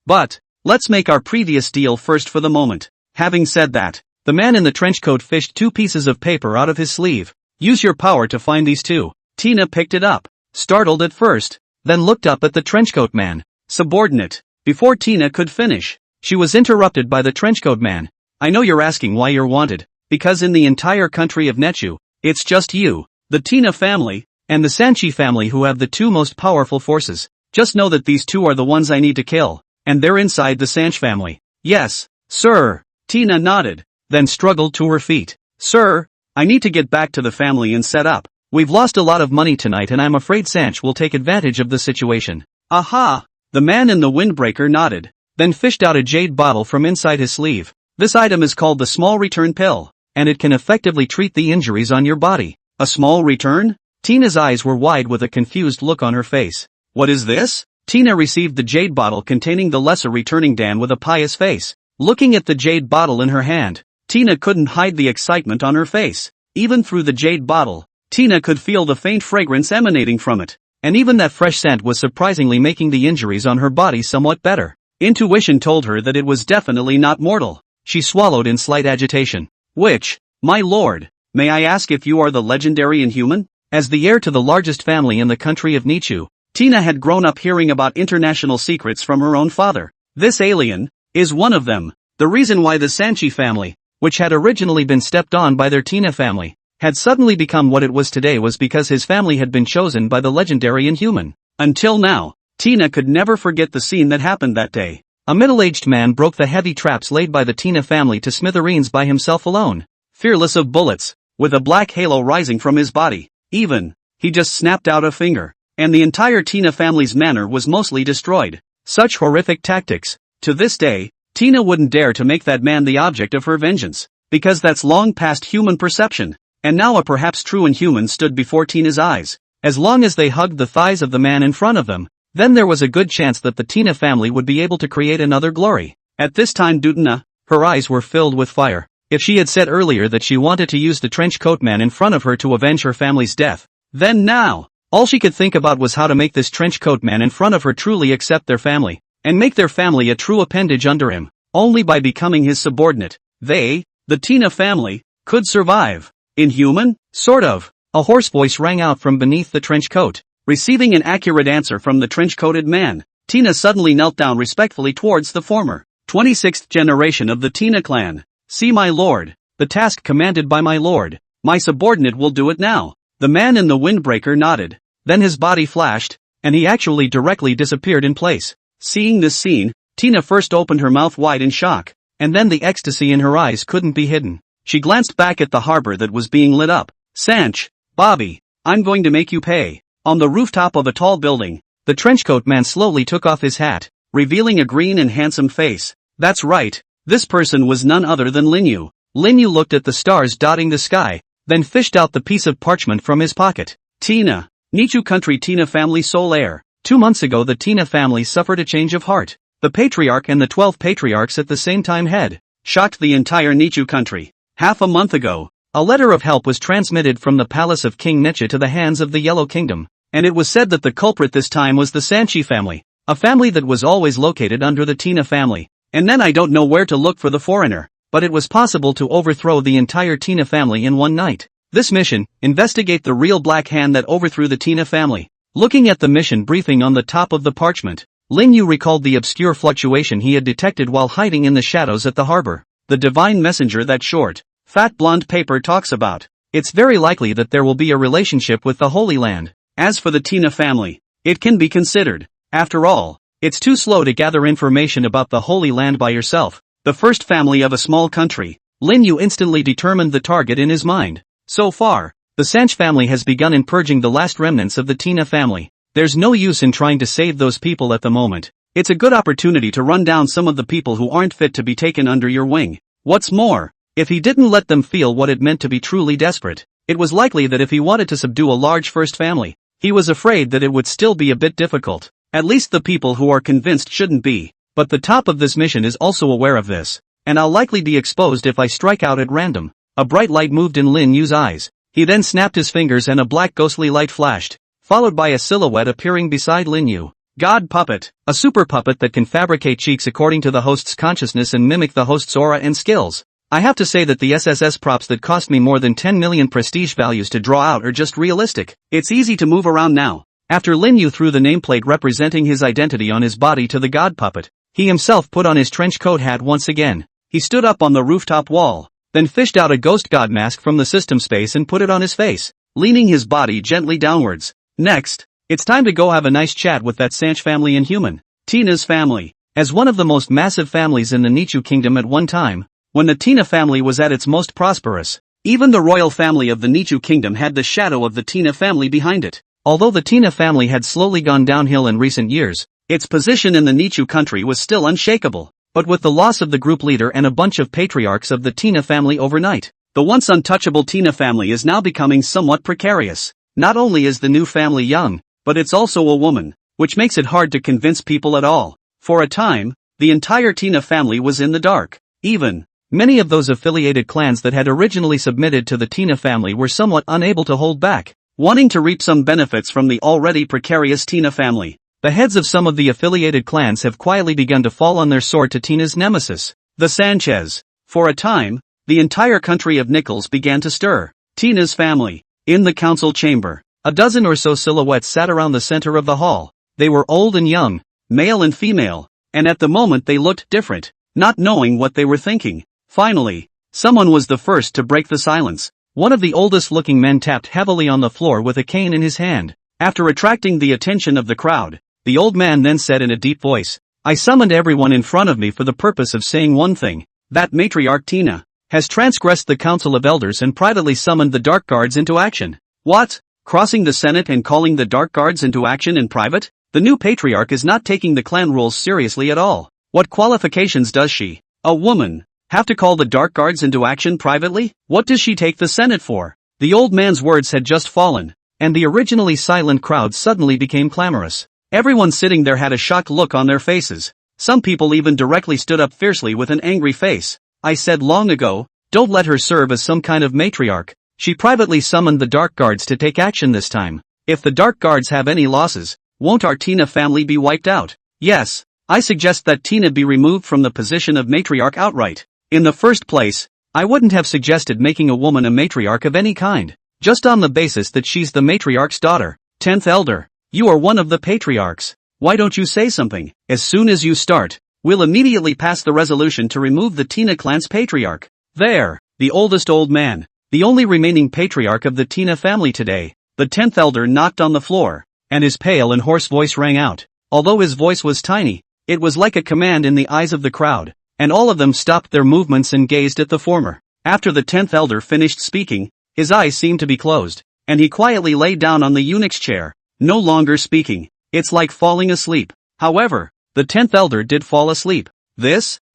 But, let's make our previous deal first for the moment." Having said that, the man in the trench coat fished 2 pieces of paper out of his sleeve. "Use your power to find these 2. Tina picked it up, startled at first, then looked up at the trenchcoat man. "Subordinate." Before Tina could finish, she was interrupted by the trenchcoat man. "I know you're asking why you're wanted, because in the entire country of Nechu, it's just you, the Tina family, and the Sanchi family who have the 2 most powerful forces. Just know that these 2 are the ones I need to kill, and they're inside the Sanch family." "Yes, sir." Tina nodded, then struggled to her feet. "Sir, I need to get back to the family and set up. We've lost a lot of money tonight and I'm afraid Sanch will take advantage of the situation." "Aha!" The man in the windbreaker nodded, then fished out a jade bottle from inside his sleeve. "This item is called the small return pill, and it can effectively treat the injuries on your body." "A small return?" Tina's eyes were wide with a confused look on her face. "What is this?" Tina received the jade bottle containing the lesser returning Dan with a pious face. Looking at the jade bottle in her hand, Tina couldn't hide the excitement on her face. Even through the jade bottle, Tina could feel the faint fragrance emanating from it, and even that fresh scent was surprisingly making the injuries on her body somewhat better. Intuition told her that it was definitely not mortal. She swallowed in slight agitation. "Which, my lord, may I ask if you are the legendary Inhuman?" As the heir to the largest family in the country of Nichu, Tina had grown up hearing about international secrets from her own father. This alien is one of them. The reason why the Sanchi family, which had originally been stepped on by their Tina family, had suddenly become what it was today was because his family had been chosen by the legendary Inhuman. Until now, Tina could never forget the scene that happened that day. A middle-aged man broke the heavy traps laid by the Tina family to smithereens by himself alone, fearless of bullets, with a black halo rising from his body. He just snapped out a finger, and the entire Tina family's manor was mostly destroyed. Such horrific tactics. To this day, Tina wouldn't dare to make that man the object of her vengeance, because that's long past human perception. And now a perhaps true Inhuman stood before Tina's eyes. As long as they hugged the thighs of the man in front of them, then there was a good chance that the Tina family would be able to create another glory. At this time Dutna, her eyes were filled with fire. If she had said earlier that she wanted to use the trench coat man in front of her to avenge her family's death, then now, all she could think about was how to make this trench coat man in front of her truly accept their family, and make their family a true appendage under him. Only by becoming his subordinate, they, the Tina family, could survive. Inhuman? Sort of. A hoarse voice rang out from beneath the trench coat. Receiving an accurate answer from the trench-coated man, Tina suddenly knelt down respectfully towards the former 26th generation of the Tina clan. "See my lord, the task commanded by my lord, my subordinate will do it now." The man in the windbreaker nodded, then his body flashed, and he actually directly disappeared in place. Seeing this scene, Tina first opened her mouth wide in shock, and then the ecstasy in her eyes couldn't be hidden. She glanced back at the harbor that was being lit up. "Sanch, Bobby, I'm going to make you pay." On the rooftop of a tall building, the trenchcoat man slowly took off his hat, revealing a green and handsome face. That's right, this person was none other than Linyu. Linyu looked at the stars dotting the sky, then fished out the piece of parchment from his pocket. "Tina, Nichu country Tina family sole heir." 2 months ago the Tina family suffered a change of heart. The patriarch and the 12 patriarchs at the same time had shocked the entire Nichu country. Half a month ago, a letter of help was transmitted from the palace of King Necha to the hands of the Yellow Kingdom, and it was said that the culprit this time was the Sanchi family, a family that was always located under the Tina family. And then I don't know where to look for the foreigner, but it was possible to overthrow the entire Tina family in one night. This mission, investigate the real black hand that overthrew the Tina family. Looking at the mission briefing on the top of the parchment, Lin Yu recalled the obscure fluctuation he had detected while hiding in the shadows at the harbor. The divine messenger that short, fat blonde paper talks about. It's very likely that there will be a relationship with the Holy Land. As for the Tina family, it can be considered. After all, it's too slow to gather information about the Holy Land by yourself. The first family of a small country, Lin Yu instantly determined the target in his mind. So far, The Sanch family has begun in purging the last remnants of the Tina family. There's no use in trying to save those people at the moment. It's a good opportunity to run down some of the people who aren't fit to be taken under your wing. What's more, if he didn't let them feel what it meant to be truly desperate, it was likely that if he wanted to subdue a large first family, he was afraid that it would still be a bit difficult. At least the people who are convinced shouldn't be. But the top of this mission is also aware of this, and I'll likely be exposed if I strike out at random. A bright light moved in Lin Yu's eyes. He then snapped his fingers and a black ghostly light flashed, followed by a silhouette appearing beside Lin Yu. God Puppet, a super puppet that can fabricate cheeks according to the host's consciousness and mimic the host's aura and skills. I have to say that the SSS props that cost me more than 10 million prestige values to draw out are just realistic. It's easy to move around now. After Lin Yu threw the nameplate representing his identity on his body to the God Puppet, he himself put on his trench coat hat once again. He stood up on the rooftop wall, then fished out a ghost god mask from the system space and put it on his face, leaning his body gently downwards. Next, it's time to go have a nice chat with that Sanch family and human. Tina's family. As one of the most massive families in the Nichu kingdom at one time, when the Tina family was at its most prosperous, even the royal family of the Nichu kingdom had the shadow of the Tina family behind it. Although the Tina family had slowly gone downhill in recent years, its position in the Nichu country was still unshakable. But with the loss of the group leader and a bunch of patriarchs of the Tina family overnight, the once untouchable Tina family is now becoming somewhat precarious. Not only is the new family young, but it's also a woman, which makes it hard to convince people at all. For a time, the entire Tina family was in the dark. Even many of those affiliated clans that had originally submitted to the Tina family were somewhat unable to hold back, wanting to reap some benefits from the already precarious Tina family. The heads of some of the affiliated clans have quietly begun to fall on their sword to Tina's nemesis, the Sanchez. For a time, the entire country of Nichols began to stir. Tina's family. In the council chamber, a dozen or so silhouettes sat around the center of the hall. They were old and young, male and female, and at the moment they looked different, not knowing what they were thinking. Finally, someone was the first to break the silence. One of the oldest-looking men tapped heavily on the floor with a cane in his hand. After attracting the attention of the crowd, the old man then said in a deep voice, "I summoned everyone in front of me for the purpose of saying one thing. That matriarch Tina has transgressed the Council of Elders and privately summoned the Dark Guards into action." What? Crossing the Senate and calling the Dark Guards into action in private? The new patriarch is not taking the clan rules seriously at all. What qualifications does she, a woman, have to call the Dark Guards into action privately? What does she take the Senate for? The old man's words had just fallen, and the originally silent crowd suddenly became clamorous. Everyone sitting there had a shocked look on their faces. Some people even directly stood up fiercely with an angry face. I said long ago, don't let her serve as some kind of matriarch. She privately summoned the Dark Guards to take action this time. If the Dark Guards have any losses, won't our Tina family be wiped out? Yes, I suggest that Tina be removed from the position of matriarch outright. In the first place, I wouldn't have suggested making a woman a matriarch of any kind, just on the basis that she's the matriarch's daughter. 10th Elder. You are one of the patriarchs. Why don't you say something? As soon as you start, we'll immediately pass the resolution to remove the Tina clan's patriarch. There, the oldest old man, the only remaining patriarch of the Tina family today. The 10th elder knocked on the floor, and his pale and hoarse voice rang out. Although his voice was tiny, it was like a command in the eyes of the crowd, and all of them stopped their movements and gazed at the former. After the 10th elder finished speaking, his eyes seemed to be closed, and he quietly lay down on the eunuch's chair, no longer speaking. It's like falling asleep. However, the 10th elder did fall asleep.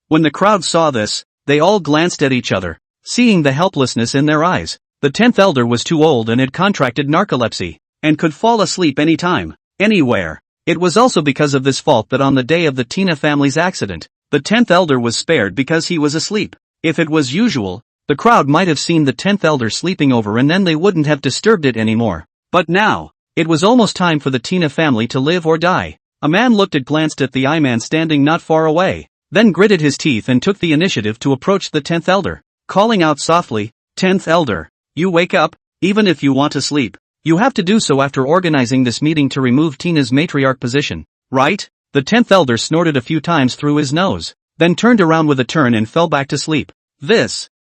When the crowd saw this, they all glanced at each other, seeing the helplessness in their eyes. The 10th elder was too old and had contracted narcolepsy, and could fall asleep anytime, anywhere. It was also because of this fault that on the day of the Tina family's accident, the 10th elder was spared because he was asleep. If it was usual, the crowd might have seen the 10th elder sleeping over and then they wouldn't have disturbed it anymore. But now, it was almost time for the Tina family to live or die. A man glanced at the eye-man standing not far away, then gritted his teeth and took the initiative to approach the 10th elder, calling out softly, "10th elder, you wake up, even if you want to sleep. You have to do so after organizing this meeting to remove Tina's matriarch position, right?" The 10th elder snorted a few times through his nose, then turned around with a turn and fell back to sleep.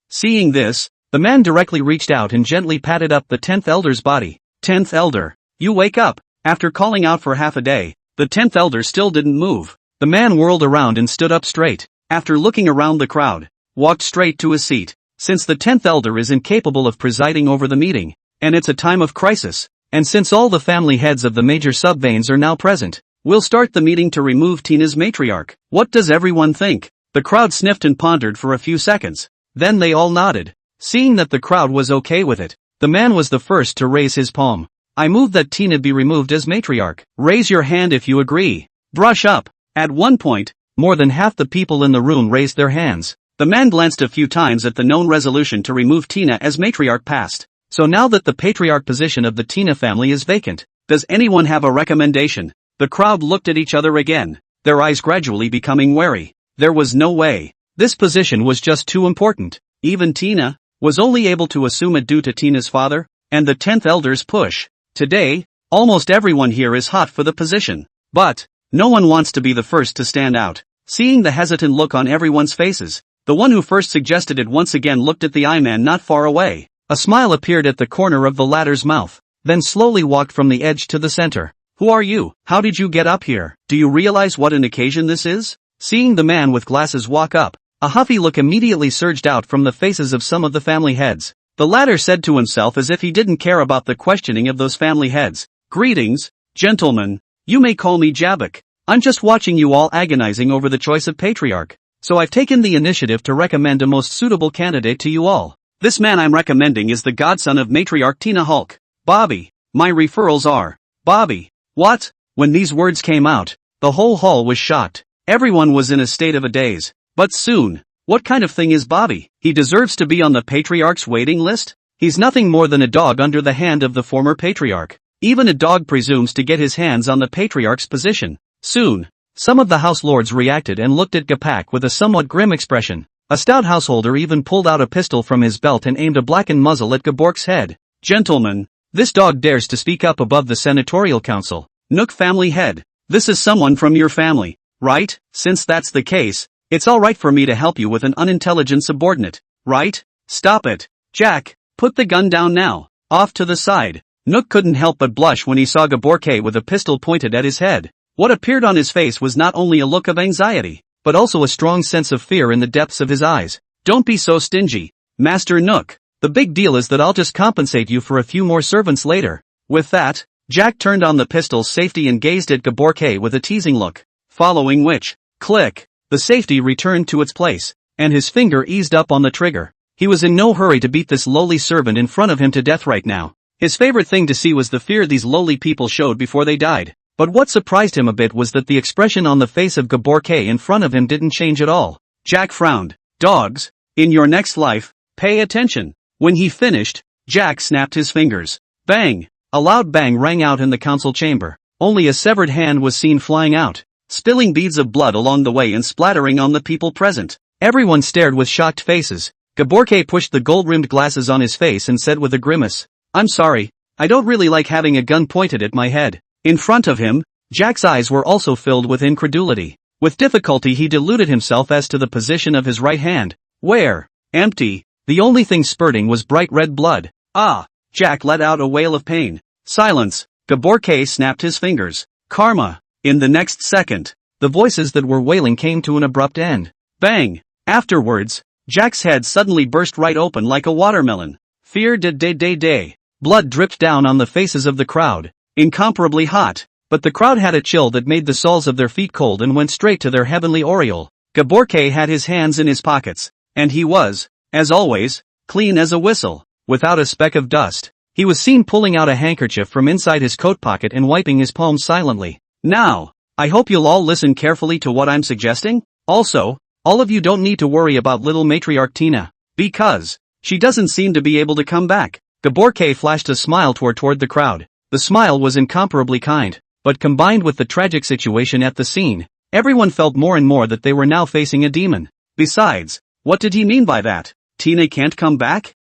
Seeing this, the man directly reached out and gently patted up the 10th elder's body. "10th elder, you wake up." After calling out for half a day, the 10th elder still didn't move. The man whirled around and stood up straight. After looking around the crowd, walked straight to his seat. Since the 10th elder is incapable of presiding over the meeting, and it's a time of crisis. And since all the family heads of the major subveins are now present, we'll start the meeting to remove Tina's matriarch. What does everyone think? The crowd sniffed and pondered for a few seconds. Then they all nodded. Seeing that the crowd was okay with it, the man was the first to raise his palm. I move that Tina be removed as matriarch. Raise your hand if you agree. Brush up. At one point, more than half the people in the room raised their hands. The man glanced a few times at the known resolution to remove Tina as matriarch passed. So now that the patriarch position of the Tina family is vacant, does anyone have a recommendation? The crowd looked at each other again, their eyes gradually becoming wary. There was no way. This position was just too important. Even Tina was only able to assume it due to Tina's father and the 10th elder's push. Today, almost everyone here is hot for the position. But no one wants to be the first to stand out. Seeing the hesitant look on everyone's faces, the one who first suggested it once again looked at the eye man not far away. A smile appeared at the corner of the latter's mouth, then slowly walked from the edge to the center. Who are you? How did you get up here? Do you realize what an occasion this is? Seeing the man with glasses walk up, a huffy look immediately surged out from the faces of some of the family heads. The latter said to himself as if he didn't care about the questioning of those family heads. Greetings, gentlemen. You may call me Jabuk. I'm just watching you all agonizing over the choice of patriarch. So I've taken the initiative to recommend a most suitable candidate to you all. This man I'm recommending is the godson of matriarch Tina Hulk, Bobby. My referrals are. Bobby. What? When these words came out, the whole hall was shocked. Everyone was in a state of a daze. But soon, what kind of thing is Bobby? He deserves to be on the patriarch's waiting list? He's nothing more than a dog under the hand of the former patriarch. Even a dog presumes to get his hands on the patriarch's position. Soon, some of the house lords reacted and looked at Gapak with a somewhat grim expression. A stout householder even pulled out a pistol from his belt and aimed a blackened muzzle at Gabork's head. Gentlemen, this dog dares to speak up above the senatorial council. Nook family head, this is someone from your family, right? Since that's the case, it's alright for me to help you with an unintelligent subordinate, right? Stop it. Jack, put the gun down now. Off to the side. Nook couldn't help but blush when he saw Gaborke with a pistol pointed at his head. What appeared on his face was not only a look of anxiety, but also a strong sense of fear in the depths of his eyes. Don't be so stingy, Master Nook. The big deal is that I'll just compensate you for a few more servants later. With that, Jack turned on the pistol's safety and gazed at Gaborke with a teasing look. Following which, click, the safety returned to its place, and his finger eased up on the trigger. He was in no hurry to beat this lowly servant in front of him to death right now. His favorite thing to see was the fear these lowly people showed before they died. But what surprised him a bit was that the expression on the face of Gaborke in front of him didn't change at all. Jack frowned. Dogs, in your next life, pay attention. When he finished, Jack snapped his fingers. Bang! A loud bang rang out in the council chamber. Only a severed hand was seen flying out, spilling beads of blood along the way and splattering on the people present. Everyone stared with shocked faces. Gaborke pushed the gold-rimmed glasses on his face and said with a grimace, I'm sorry, I don't really like having a gun pointed at my head. In front of him, Jack's eyes were also filled with incredulity. With difficulty he deluded himself as to the position of his right hand, where, empty, the only thing spurting was bright red blood. Ah! Jack let out a wail of pain. Silence! Gaborke snapped his fingers. Karma! In the next second, the voices that were wailing came to an abrupt end. Bang! Afterwards, Jack's head suddenly burst right open like a watermelon. Fear day. Blood dripped down on the faces of the crowd. Incomparably hot, but the crowd had a chill that made the soles of their feet cold and went straight to their heavenly aureole. Gaborke had his hands in his pockets, and he was, as always, clean as a whistle, without a speck of dust. He was seen pulling out a handkerchief from inside his coat pocket and wiping his palms silently. Now, I hope you'll all listen carefully to what I'm suggesting. Also, all of you don't need to worry about little matriarch Tina, because she doesn't seem to be able to come back. Gaborke flashed a smile toward the crowd. The smile was incomparably kind, but combined with the tragic situation at the scene, everyone felt more and more that they were now facing a demon. Besides, what did he mean by that? Tina can't come back?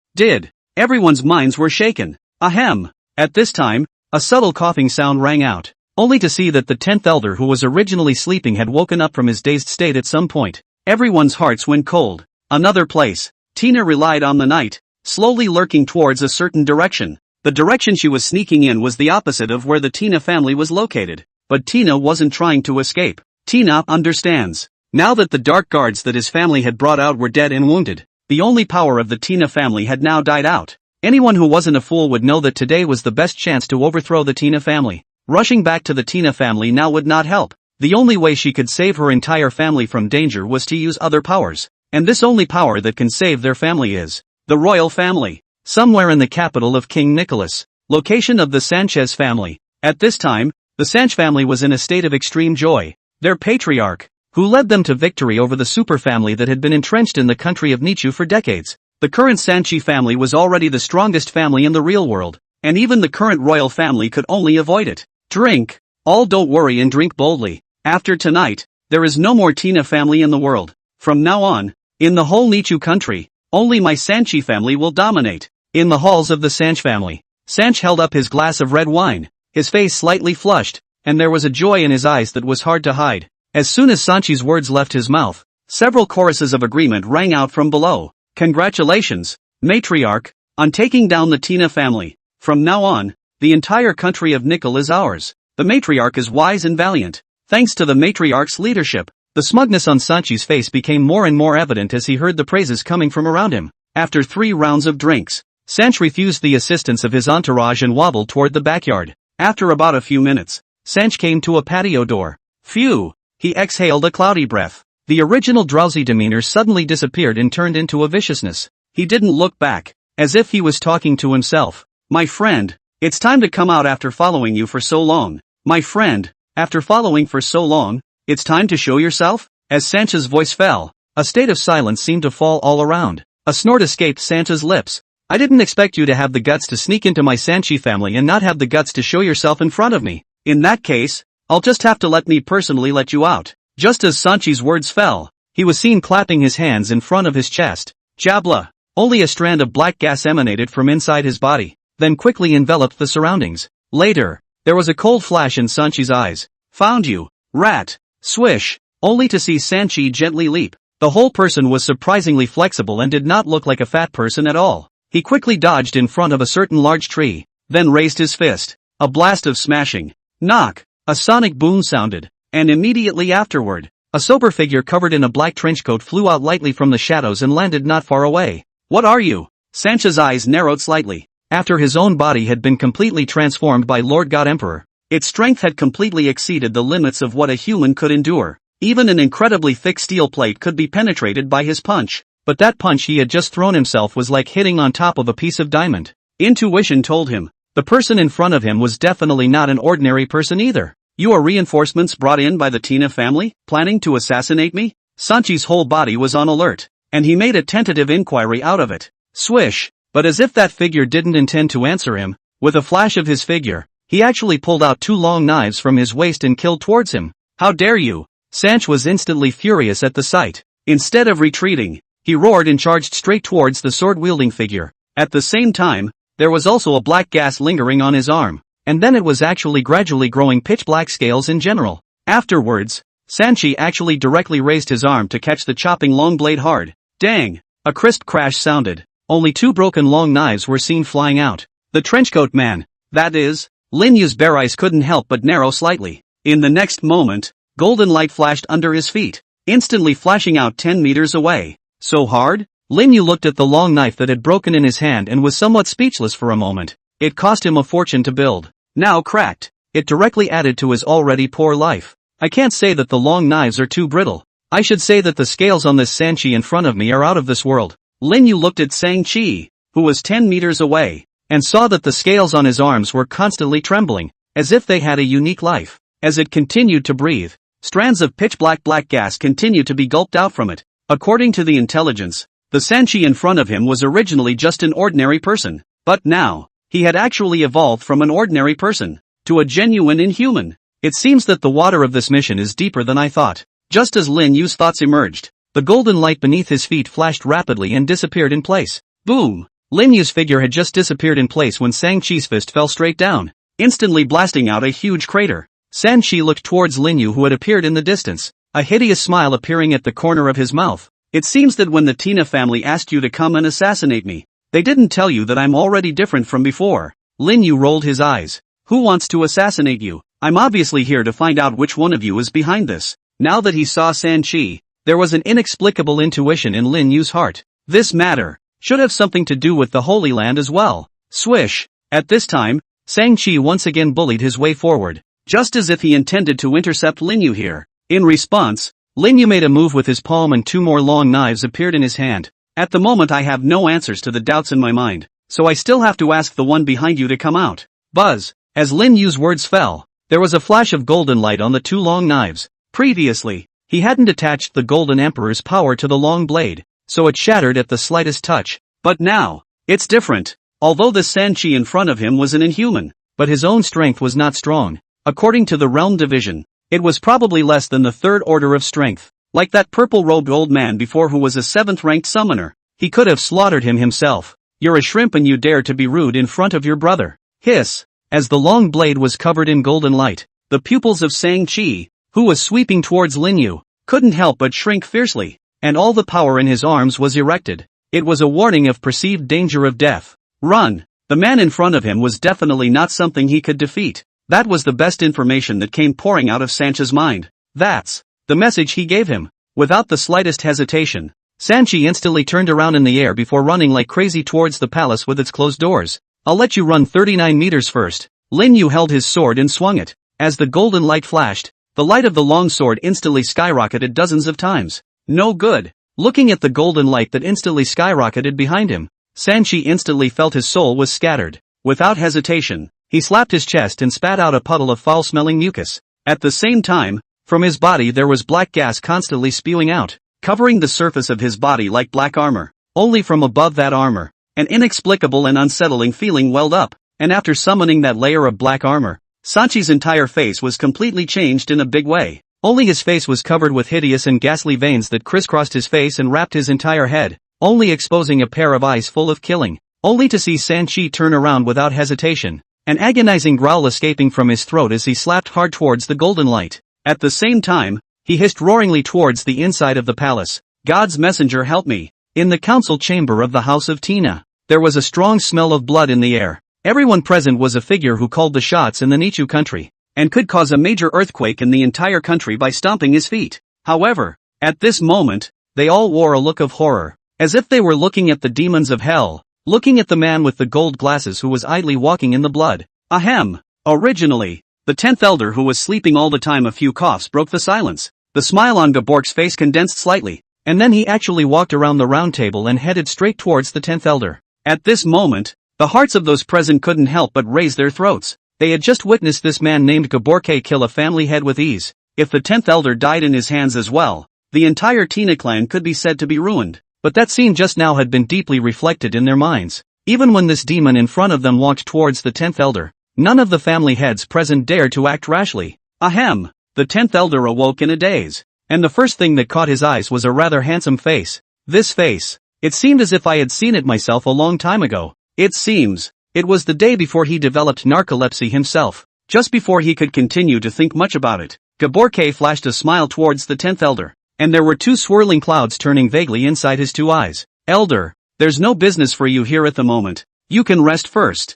Everyone's minds were shaken. Ahem. At this time, a subtle coughing sound rang out, only to see that the 10th elder who was originally sleeping had woken up from his dazed state at some point. Everyone's hearts went cold. Another place. Tina relied on the night, slowly lurking towards a certain direction. The direction she was sneaking in was the opposite of where the Tina family was located. But Tina wasn't trying to escape. Tina understands. Now that the dark guards that his family had brought out were dead and wounded, the only power of the Tina family had now died out. Anyone who wasn't a fool would know that today was the best chance to overthrow the Tina family. Rushing back to the Tina family now would not help. The only way she could save her entire family from danger was to use other powers. And this only power that can save their family is the royal family. Somewhere in the capital of King Nicholas. Location of the Sanchez family. At this time, the Sanch family was in a state of extreme joy. Their patriarch, who led them to victory over the super family that had been entrenched in the country of Nichu for decades. The current Sanchi family was already the strongest family in the real world, and even the current royal family could only avoid it. Drink. All don't worry and drink boldly. After tonight, there is no more Tina family in the world. From now on, in the whole Nichu country, only my Sanchi family will dominate. In the halls of the Sanch family, Sanch held up his glass of red wine, his face slightly flushed, and there was a joy in his eyes that was hard to hide. As soon as Sanchi's words left his mouth, several choruses of agreement rang out from below. Congratulations, matriarch, on taking down the Tina family. From now on, the entire country of Nickel is ours. The matriarch is wise and valiant. Thanks to the matriarch's leadership, the smugness on Sanchi's face became more and more evident as he heard the praises coming from around him. After 3 rounds of drinks, Sanch refused the assistance of his entourage and waddled toward the backyard. After about a few minutes, Sanch came to a patio door. Phew! He exhaled a cloudy breath. The original drowsy demeanor suddenly disappeared and turned into a viciousness. He didn't look back, as if he was talking to himself. My friend, it's time to come out after following you for so long. My friend, after following for so long, it's time to show yourself? As Sanch's voice fell, a state of silence seemed to fall all around. A snort escaped Sanch's lips. I didn't expect you to have the guts to sneak into my Sanchi family and not have the guts to show yourself in front of me. In that case, I'll just have to let me personally let you out. Just as Sanchi's words fell, he was seen clapping his hands in front of his chest. Jabla! Only a strand of black gas emanated from inside his body, then quickly enveloped the surroundings. Later, there was a cold flash in Sanchi's eyes. Found you, rat! Swish! Only to see Sanchi gently leap. The whole person was surprisingly flexible and did not look like a fat person at all. He quickly dodged in front of a certain large tree, then raised his fist. A blast of smashing. Knock! A sonic boom sounded, and immediately afterward, a sober figure covered in a black trenchcoat flew out lightly from the shadows and landed not far away. What are you? Sanch's eyes narrowed slightly. After his own body had been completely transformed by Lord God Emperor, its strength had completely exceeded the limits of what a human could endure. Even an incredibly thick steel plate could be penetrated by his punch. But that punch he had just thrown himself was like hitting on top of a piece of diamond. Intuition told him, the person in front of him was definitely not an ordinary person either. You are reinforcements brought in by the Tina family, planning to assassinate me? Sanchi's whole body was on alert, and he made a tentative inquiry out of it. Swish! But as if that figure didn't intend to answer him, with a flash of his figure, he actually pulled out 2 long knives from his waist and killed towards him. How dare you! Sanch was instantly furious at the sight. Instead of retreating, he roared and charged straight towards the sword-wielding figure. At the same time, there was also a black gas lingering on his arm, and then it was actually gradually growing pitch-black scales in general. Afterwards, Sanchi actually directly raised his arm to catch the chopping long blade hard. Dang! A crisp crash sounded. Only 2 broken long knives were seen flying out. The trenchcoat man, that is, Lin Yu's bare eyes couldn't help but narrow slightly. In the next moment, golden light flashed under his feet, instantly flashing out 10 meters away. So hard? Lin Yu looked at the long knife that had broken in his hand and was somewhat speechless for a moment. It cost him a fortune to build. Now cracked. It directly added to his already poor life. I can't say that the long knives are too brittle. I should say that the scales on this Sanchi in front of me are out of this world. Lin Yu looked at Sang-chi, who was 10 meters away, and saw that the scales on his arms were constantly trembling, as if they had a unique life. As it continued to breathe, strands of pitch-black gas continued to be gulped out from it. According to the intelligence, the Sanchi in front of him was originally just an ordinary person, but now, he had actually evolved from an ordinary person to a genuine inhuman. It seems that the water of this mission is deeper than I thought. Just as Lin Yu's thoughts emerged, the golden light beneath his feet flashed rapidly and disappeared in place. Boom! Lin Yu's figure had just disappeared in place when Sang-chi's fist fell straight down, instantly blasting out a huge crater. Sang-chi looked towards Lin Yu, who had appeared in the distance, a hideous smile appearing at the corner of his mouth. It seems that when the Tina family asked you to come and assassinate me, they didn't tell you that I'm already different from before. Lin Yu rolled his eyes. Who wants to assassinate you? I'm obviously here to find out which one of you is behind this. Now that he saw Sang-chi, there was an inexplicable intuition in Lin Yu's heart. This matter should have something to do with the Holy Land as well. Swish. At this time, Sang-chi once again bullied his way forward, just as if he intended to intercept Lin Yu here. In response, Lin Yu made a move with his palm and two more long knives appeared in his hand. At the moment I have no answers to the doubts in my mind, so I still have to ask the one behind you to come out. Buzz. As Lin Yu's words fell, there was a flash of golden light on the two long knives. Previously, he hadn't attached the Golden Emperor's power to the long blade, so it shattered at the slightest touch. But now, it's different. Although the Sang-chi in front of him was an inhuman, but his own strength was not strong. According to the realm division, it was probably less than the third order of strength. Like that purple-robed old man before who was a 7th-ranked summoner. He could have slaughtered him himself. You're a shrimp and you dare to be rude in front of your brother. Hiss. As the long blade was covered in golden light, the pupils of Sang-chi, who was sweeping towards Lin Yu, couldn't help but shrink fiercely, and all the power in his arms was erected. It was a warning of perceived danger of death. Run! The man in front of him was definitely not something he could defeat. That was the best information that came pouring out of Sanchi's mind. That's the message he gave him. Without the slightest hesitation, Sanchi instantly turned around in the air before running like crazy towards the palace with its closed doors. I'll let you run 39 meters first. Lin Yu held his sword and swung it. As the golden light flashed, the light of the long sword instantly skyrocketed dozens of times. No good. Looking at the golden light that instantly skyrocketed behind him, Sanchi instantly felt his soul was scattered. Without hesitation, he slapped his chest and spat out a puddle of foul-smelling mucus. At the same time, from his body there was black gas constantly spewing out, covering the surface of his body like black armor. Only from above that armor, an inexplicable and unsettling feeling welled up, and after summoning that layer of black armor, Sanchi's entire face was completely changed in a big way. Only his face was covered with hideous and ghastly veins that crisscrossed his face and wrapped his entire head, only exposing a pair of eyes full of killing, only to see Sanchi turn around without hesitation, an agonizing growl escaping from his throat as he slapped hard towards the golden light. At the same time, he hissed roaringly towards the inside of the palace. God's messenger help me. In the council chamber of the House of Tina, there was a strong smell of blood in the air. Everyone present was a figure who called the shots in the Nichu country, and could cause a major earthquake in the entire country by stomping his feet. However, at this moment, they all wore a look of horror, as if they were looking at the demons of hell, looking at the man with the gold glasses who was idly walking in the blood. Ahem. Originally, the 10th elder who was sleeping all the time. A few coughs broke the silence. The smile on Gabork's face condensed slightly, and then he actually walked around the round table and headed straight towards the 10th elder. At this moment, the hearts of those present couldn't help but raise their throats. They had just witnessed this man named Gaborke kill a family head with ease. If the 10th elder died in his hands as well, the entire Tina clan could be said to be ruined. But that scene just now had been deeply reflected in their minds. Even when this demon in front of them walked towards the 10th elder, none of the family heads present dared to act rashly. Ahem. The 10th elder awoke in a daze, and the first thing that caught his eyes was a rather handsome face. This face, it seemed as if I had seen it myself a long time ago. It seems, it was the day before he developed narcolepsy himself, just before he could continue to think much about it. Gaborke flashed a smile towards the 10th elder, and there were two swirling clouds turning vaguely inside his two eyes. Elder, there's no business for you here at the moment. You can rest first.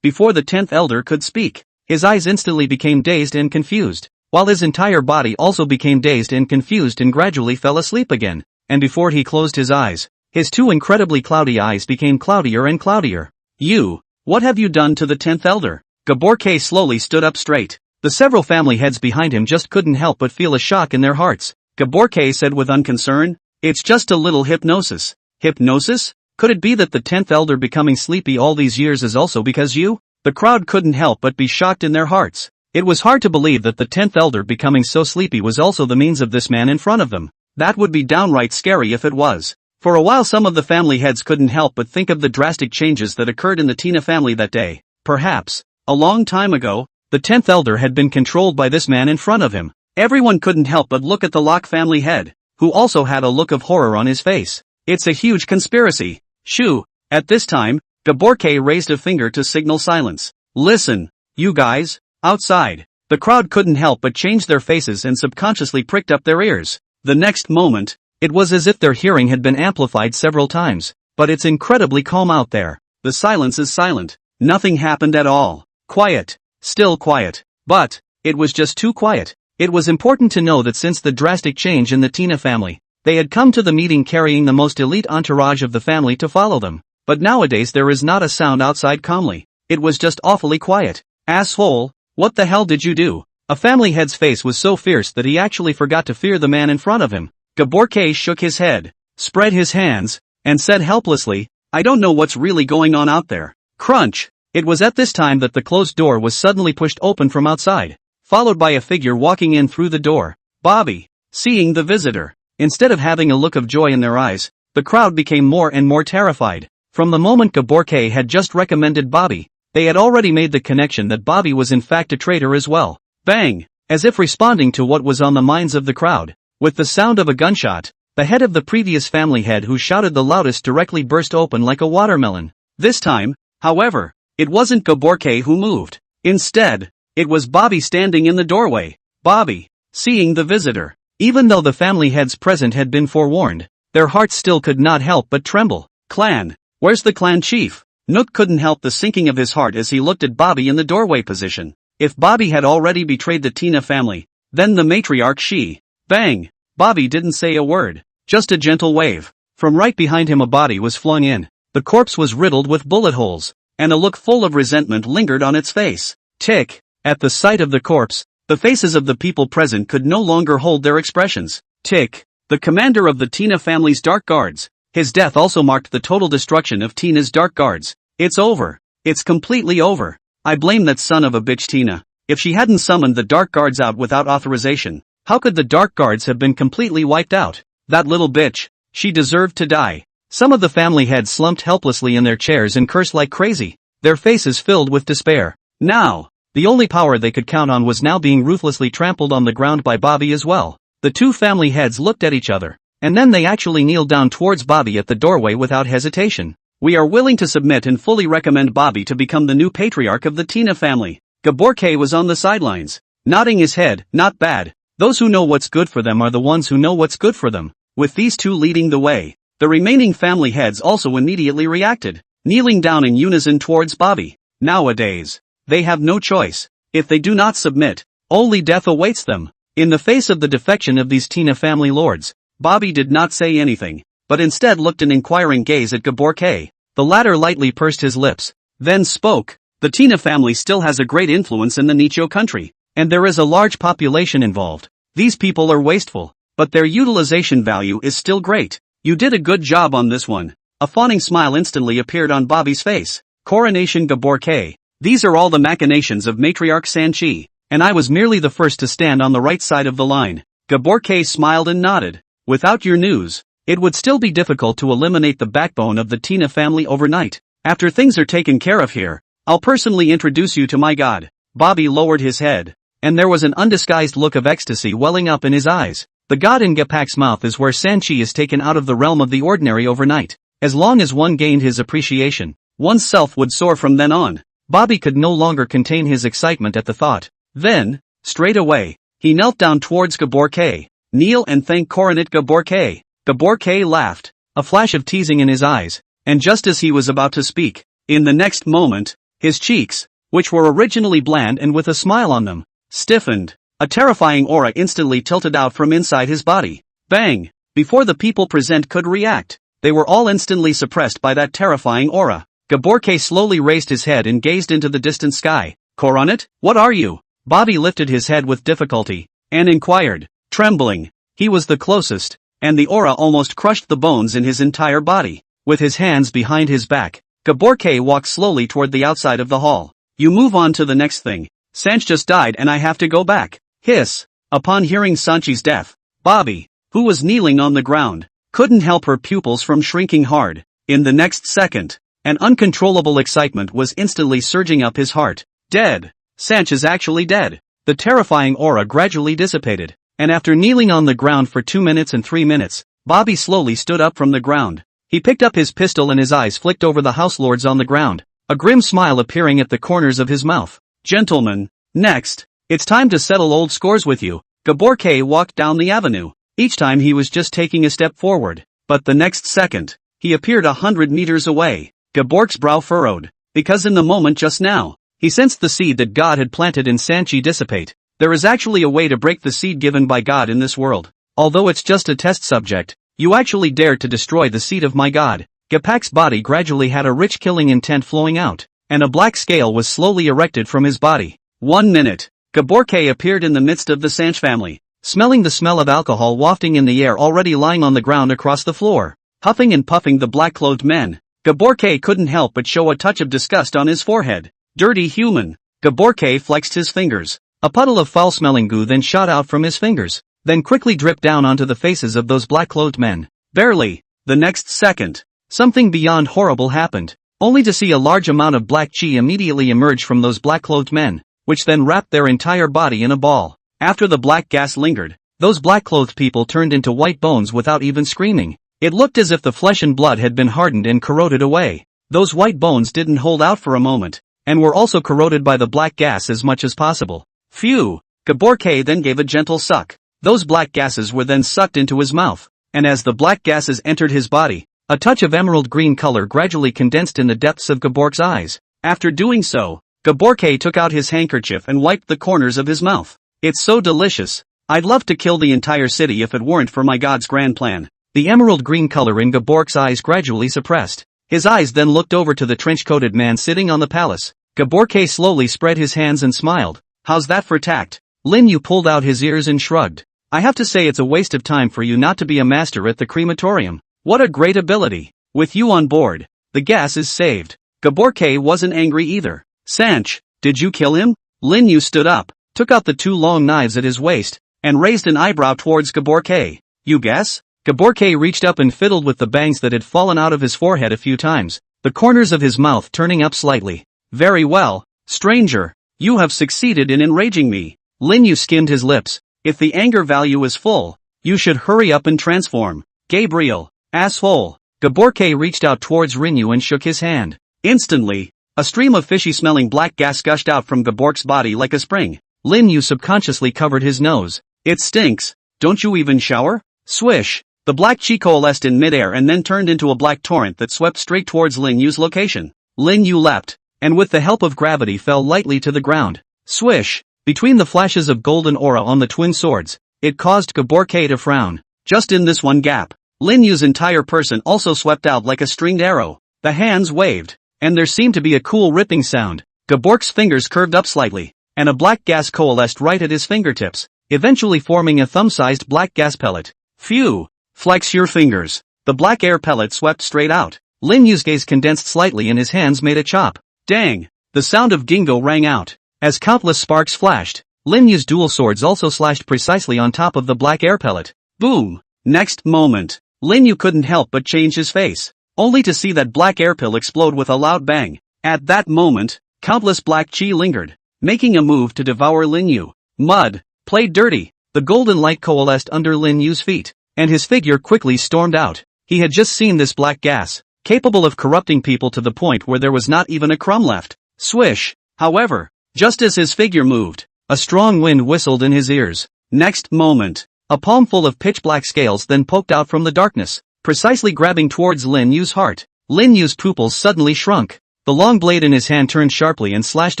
Before the 10th elder could speak, his eyes instantly became dazed and confused, while his entire body also became dazed and confused and gradually fell asleep again. And before he closed his eyes, his two incredibly cloudy eyes became cloudier and cloudier. You, what have you done to the 10th elder? Gaborke slowly stood up straight. The several family heads behind him just couldn't help but feel a shock in their hearts. Gaborke said with unconcern, it's just a little hypnosis. Hypnosis? Could it be that the 10th elder becoming sleepy all these years is also because you? The crowd couldn't help but be shocked in their hearts. It was hard to believe that the 10th elder becoming so sleepy was also the means of this man in front of them. That would be downright scary if it was. For a while some of the family heads couldn't help but think of the drastic changes that occurred in the Tina family that day. Perhaps, a long time ago, the 10th elder had been controlled by this man in front of him. Everyone couldn't help but look at the Locke family head, who also had a look of horror on his face. It's a huge conspiracy. Shoo. At this time, Gaborke raised a finger to signal silence. Listen, you guys, outside. The crowd couldn't help but change their faces and subconsciously pricked up their ears. The next moment, it was as if their hearing had been amplified several times. But it's incredibly calm out there. The silence is silent. Nothing happened at all. Quiet. Still quiet. But, it was just too quiet. It was important to know that since the drastic change in the Tina family, They had come to the meeting carrying the most elite entourage of the family to follow them. But nowadays there is not a sound outside calmly. It was just awfully quiet. Asshole, what the hell did you do? A family head's face was so fierce that he actually forgot to fear the man in front of him. Gaborke shook his head, spread his hands, and said helplessly, I don't know what's really going on out there. Crunch! It was at this time that the closed door was suddenly pushed open from outside, followed by a figure walking in through the door. Bobby. Seeing the visitor, instead of having a look of joy in their eyes, the crowd became more and more terrified. From the moment Gaborke had just recommended Bobby, they had already made the connection that Bobby was in fact a traitor as well. Bang! As if responding to what was on the minds of the crowd, with the sound of a gunshot, the head of the previous family head who shouted the loudest directly burst open like a watermelon. This time, however, it wasn't Gaborke who moved. Instead, it was Bobby standing in the doorway. Bobby. Seeing the visitor. Even though the family heads present had been forewarned, their hearts still could not help but tremble. Clan. Where's the clan chief? Nook couldn't help the sinking of his heart as he looked at Bobby in the doorway position. If Bobby had already betrayed the Tina family, then the matriarch she. Bang! Bobby didn't say a word, just a gentle wave. From right behind him a body was flung in. The corpse was riddled with bullet holes, and a look full of resentment lingered on its face. Tick! At the sight of the corpse, the faces of the people present could no longer hold their expressions. Tick! The commander of the Tina family's Dark Guards. His death also marked the total destruction of Tina's Dark Guards. It's over. It's completely over. I blame that son of a bitch Tina. If she hadn't summoned the Dark Guards out without authorization, how could the Dark Guards have been completely wiped out? That little bitch. She deserved to die. Some of the family heads slumped helplessly in their chairs and cursed like crazy, their faces filled with despair. Now, the only power they could count on was now being ruthlessly trampled on the ground by Bobby as well. The two family heads looked at each other, and then they actually kneeled down towards Bobby at the doorway without hesitation. We are willing to submit and fully recommend Bobby to become the new patriarch of the Tina family. Gaborke was on the sidelines, nodding his head. Not bad. Those who know what's good for them are the ones who know what's good for them. With these two leading the way, the remaining family heads also immediately reacted, kneeling down in unison towards Bobby. Nowadays, they have no choice. If they do not submit, only death awaits them. In the face of the defection of these Tina family lords, Bobby did not say anything, but instead looked an inquiring gaze at Gaborke. The latter lightly pursed his lips, then spoke. The Tina family still has a great influence in the Nicho country, and there is a large population involved. These people are wasteful, but their utilization value is still great. You did a good job on this one. A fawning smile instantly appeared on Bobby's face. Coronation Gaborke. These are all the machinations of Matriarch Sanchi, and I was merely the first to stand on the right side of the line. Gaborke smiled and nodded. Without your news, it would still be difficult to eliminate the backbone of the Tina family overnight. After things are taken care of here, I'll personally introduce you to my god. Bobby lowered his head, and there was an undisguised look of ecstasy welling up in his eyes. The god in Gapak's mouth is where Sanchi is taken out of the realm of the ordinary overnight. As long as one gained his appreciation, one's self would soar from then on. Bobby could no longer contain his excitement at the thought. Then, straight away, he knelt down towards Gaborke. Kneel and thank Coronet Gaborke. Gaborke laughed, a flash of teasing in his eyes, and just as he was about to speak, in the next moment, his cheeks, which were originally bland and with a smile on them, stiffened. A terrifying aura instantly tilted out from inside his body. Bang! Before the people present could react, they were all instantly suppressed by that terrifying aura. Gaborke slowly raised his head and gazed into the distant sky. Coronet, what are you? Bobby lifted his head with difficulty, and inquired, trembling. He was the closest, and the aura almost crushed the bones in his entire body. With his hands behind his back, Gaborke walked slowly toward the outside of the hall. You move on to the next thing. Sanch just died and I have to go back. Hiss. Upon hearing Sanchi's death, Bobby, who was kneeling on the ground, couldn't help her pupils from shrinking hard. In the next second, an uncontrollable excitement was instantly surging up his heart. Dead. Sanch is actually dead. The terrifying aura gradually dissipated, and after kneeling on the ground for 2 minutes and 3 minutes, Bobby slowly stood up from the ground. He picked up his pistol and his eyes flicked over the house lords on the ground, a grim smile appearing at the corners of his mouth. Gentlemen, next, it's time to settle old scores with you. Gaborke walked down the avenue. Each time he was just taking a step forward, but the next second, he appeared 100 meters away. Gabork's brow furrowed, because in the moment just now, he sensed the seed that God had planted in Sanchi dissipate. There is actually a way to break the seed given by God in this world. Although it's just a test subject, you actually dared to destroy the seed of my god. Gapak's body gradually had a rich killing intent flowing out, and a black scale was slowly erected from his body. 1 minute. Gaborke appeared in the midst of the Sanch family, smelling the smell of alcohol wafting in the air, already lying on the ground across the floor. Huffing and puffing the black-clothed men, Gaborke couldn't help but show a touch of disgust on his forehead. Dirty human. Gaborke flexed his fingers. A puddle of foul-smelling goo then shot out from his fingers, then quickly dripped down onto the faces of those black-clothed men. Barely. The next second, something beyond horrible happened, only to see a large amount of black chi immediately emerge from those black-clothed men, which then wrapped their entire body in a ball. After the black gas lingered, those black-clothed people turned into white bones without even screaming. It looked as if the flesh and blood had been hardened and corroded away. Those white bones didn't hold out for a moment, and were also corroded by the black gas as much as possible. Phew! Gaborke then gave a gentle suck. Those black gases were then sucked into his mouth, and as the black gases entered his body, a touch of emerald green color gradually condensed in the depths of Gabork's eyes. After doing so, Gaborke took out his handkerchief and wiped the corners of his mouth. It's so delicious. I'd love to kill the entire city if it weren't for my god's grand plan. The emerald green color in Gabork's eyes gradually suppressed. His eyes then looked over to the trench-coated man sitting on the palace. Gaborke slowly spread his hands and smiled. How's that for tact? Lin Yu pulled out his ears and shrugged. I have to say it's a waste of time for you not to be a master at the crematorium. What a great ability. With you on board, the gas is saved. Gaborke wasn't angry either. Sanch, did you kill him? Lin Yu stood up, took out the 2 long knives at his waist, and raised an eyebrow towards Gaborke. You guess? Gaborke reached up and fiddled with the bangs that had fallen out of his forehead a few times, the corners of his mouth turning up slightly. Very well, stranger. You have succeeded in enraging me. Lin Yu skimmed his lips. If the anger value is full, you should hurry up and transform. Gabriel, asshole. Gaborke reached out towards Rinyu and shook his hand. Instantly, a stream of fishy-smelling black gas gushed out from Gabork's body like a spring. Lin Yu subconsciously covered his nose. It stinks. Don't you even shower? Swish. The black chi coalesced in midair and then turned into a black torrent that swept straight towards Lin Yu's location. Lin Yu leapt, and with the help of gravity fell lightly to the ground. Swish! Between the flashes of golden aura on the twin swords, it caused Gaborke to frown. Just in this one gap, Lin Yu's entire person also swept out like a stringed arrow. The hands waved, and there seemed to be a cool ripping sound. Gabork's fingers curved up slightly, and a black gas coalesced right at his fingertips, eventually forming a thumb-sized black gas pellet. Phew! Flex your fingers. The black air pellet swept straight out. Lin Yu's gaze condensed slightly and his hands made a chop. Dang! The sound of Gingo rang out. As countless sparks flashed, Lin Yu's dual swords also slashed precisely on top of the black air pellet. Boom! Next moment, Lin Yu couldn't help but change his face, only to see that black air pill explode with a loud bang. At that moment, countless black chi lingered, making a move to devour Lin Yu. Mud! Played dirty! The golden light coalesced under Lin Yu's feet, and his figure quickly stormed out. He had just seen this black gas, capable of corrupting people to the point where there was not even a crumb left. Swish! However, just as his figure moved, a strong wind whistled in his ears. Next moment, a palm full of pitch-black scales then poked out from the darkness, precisely grabbing towards Lin Yu's heart. Lin Yu's pupils suddenly shrunk. The long blade in his hand turned sharply and slashed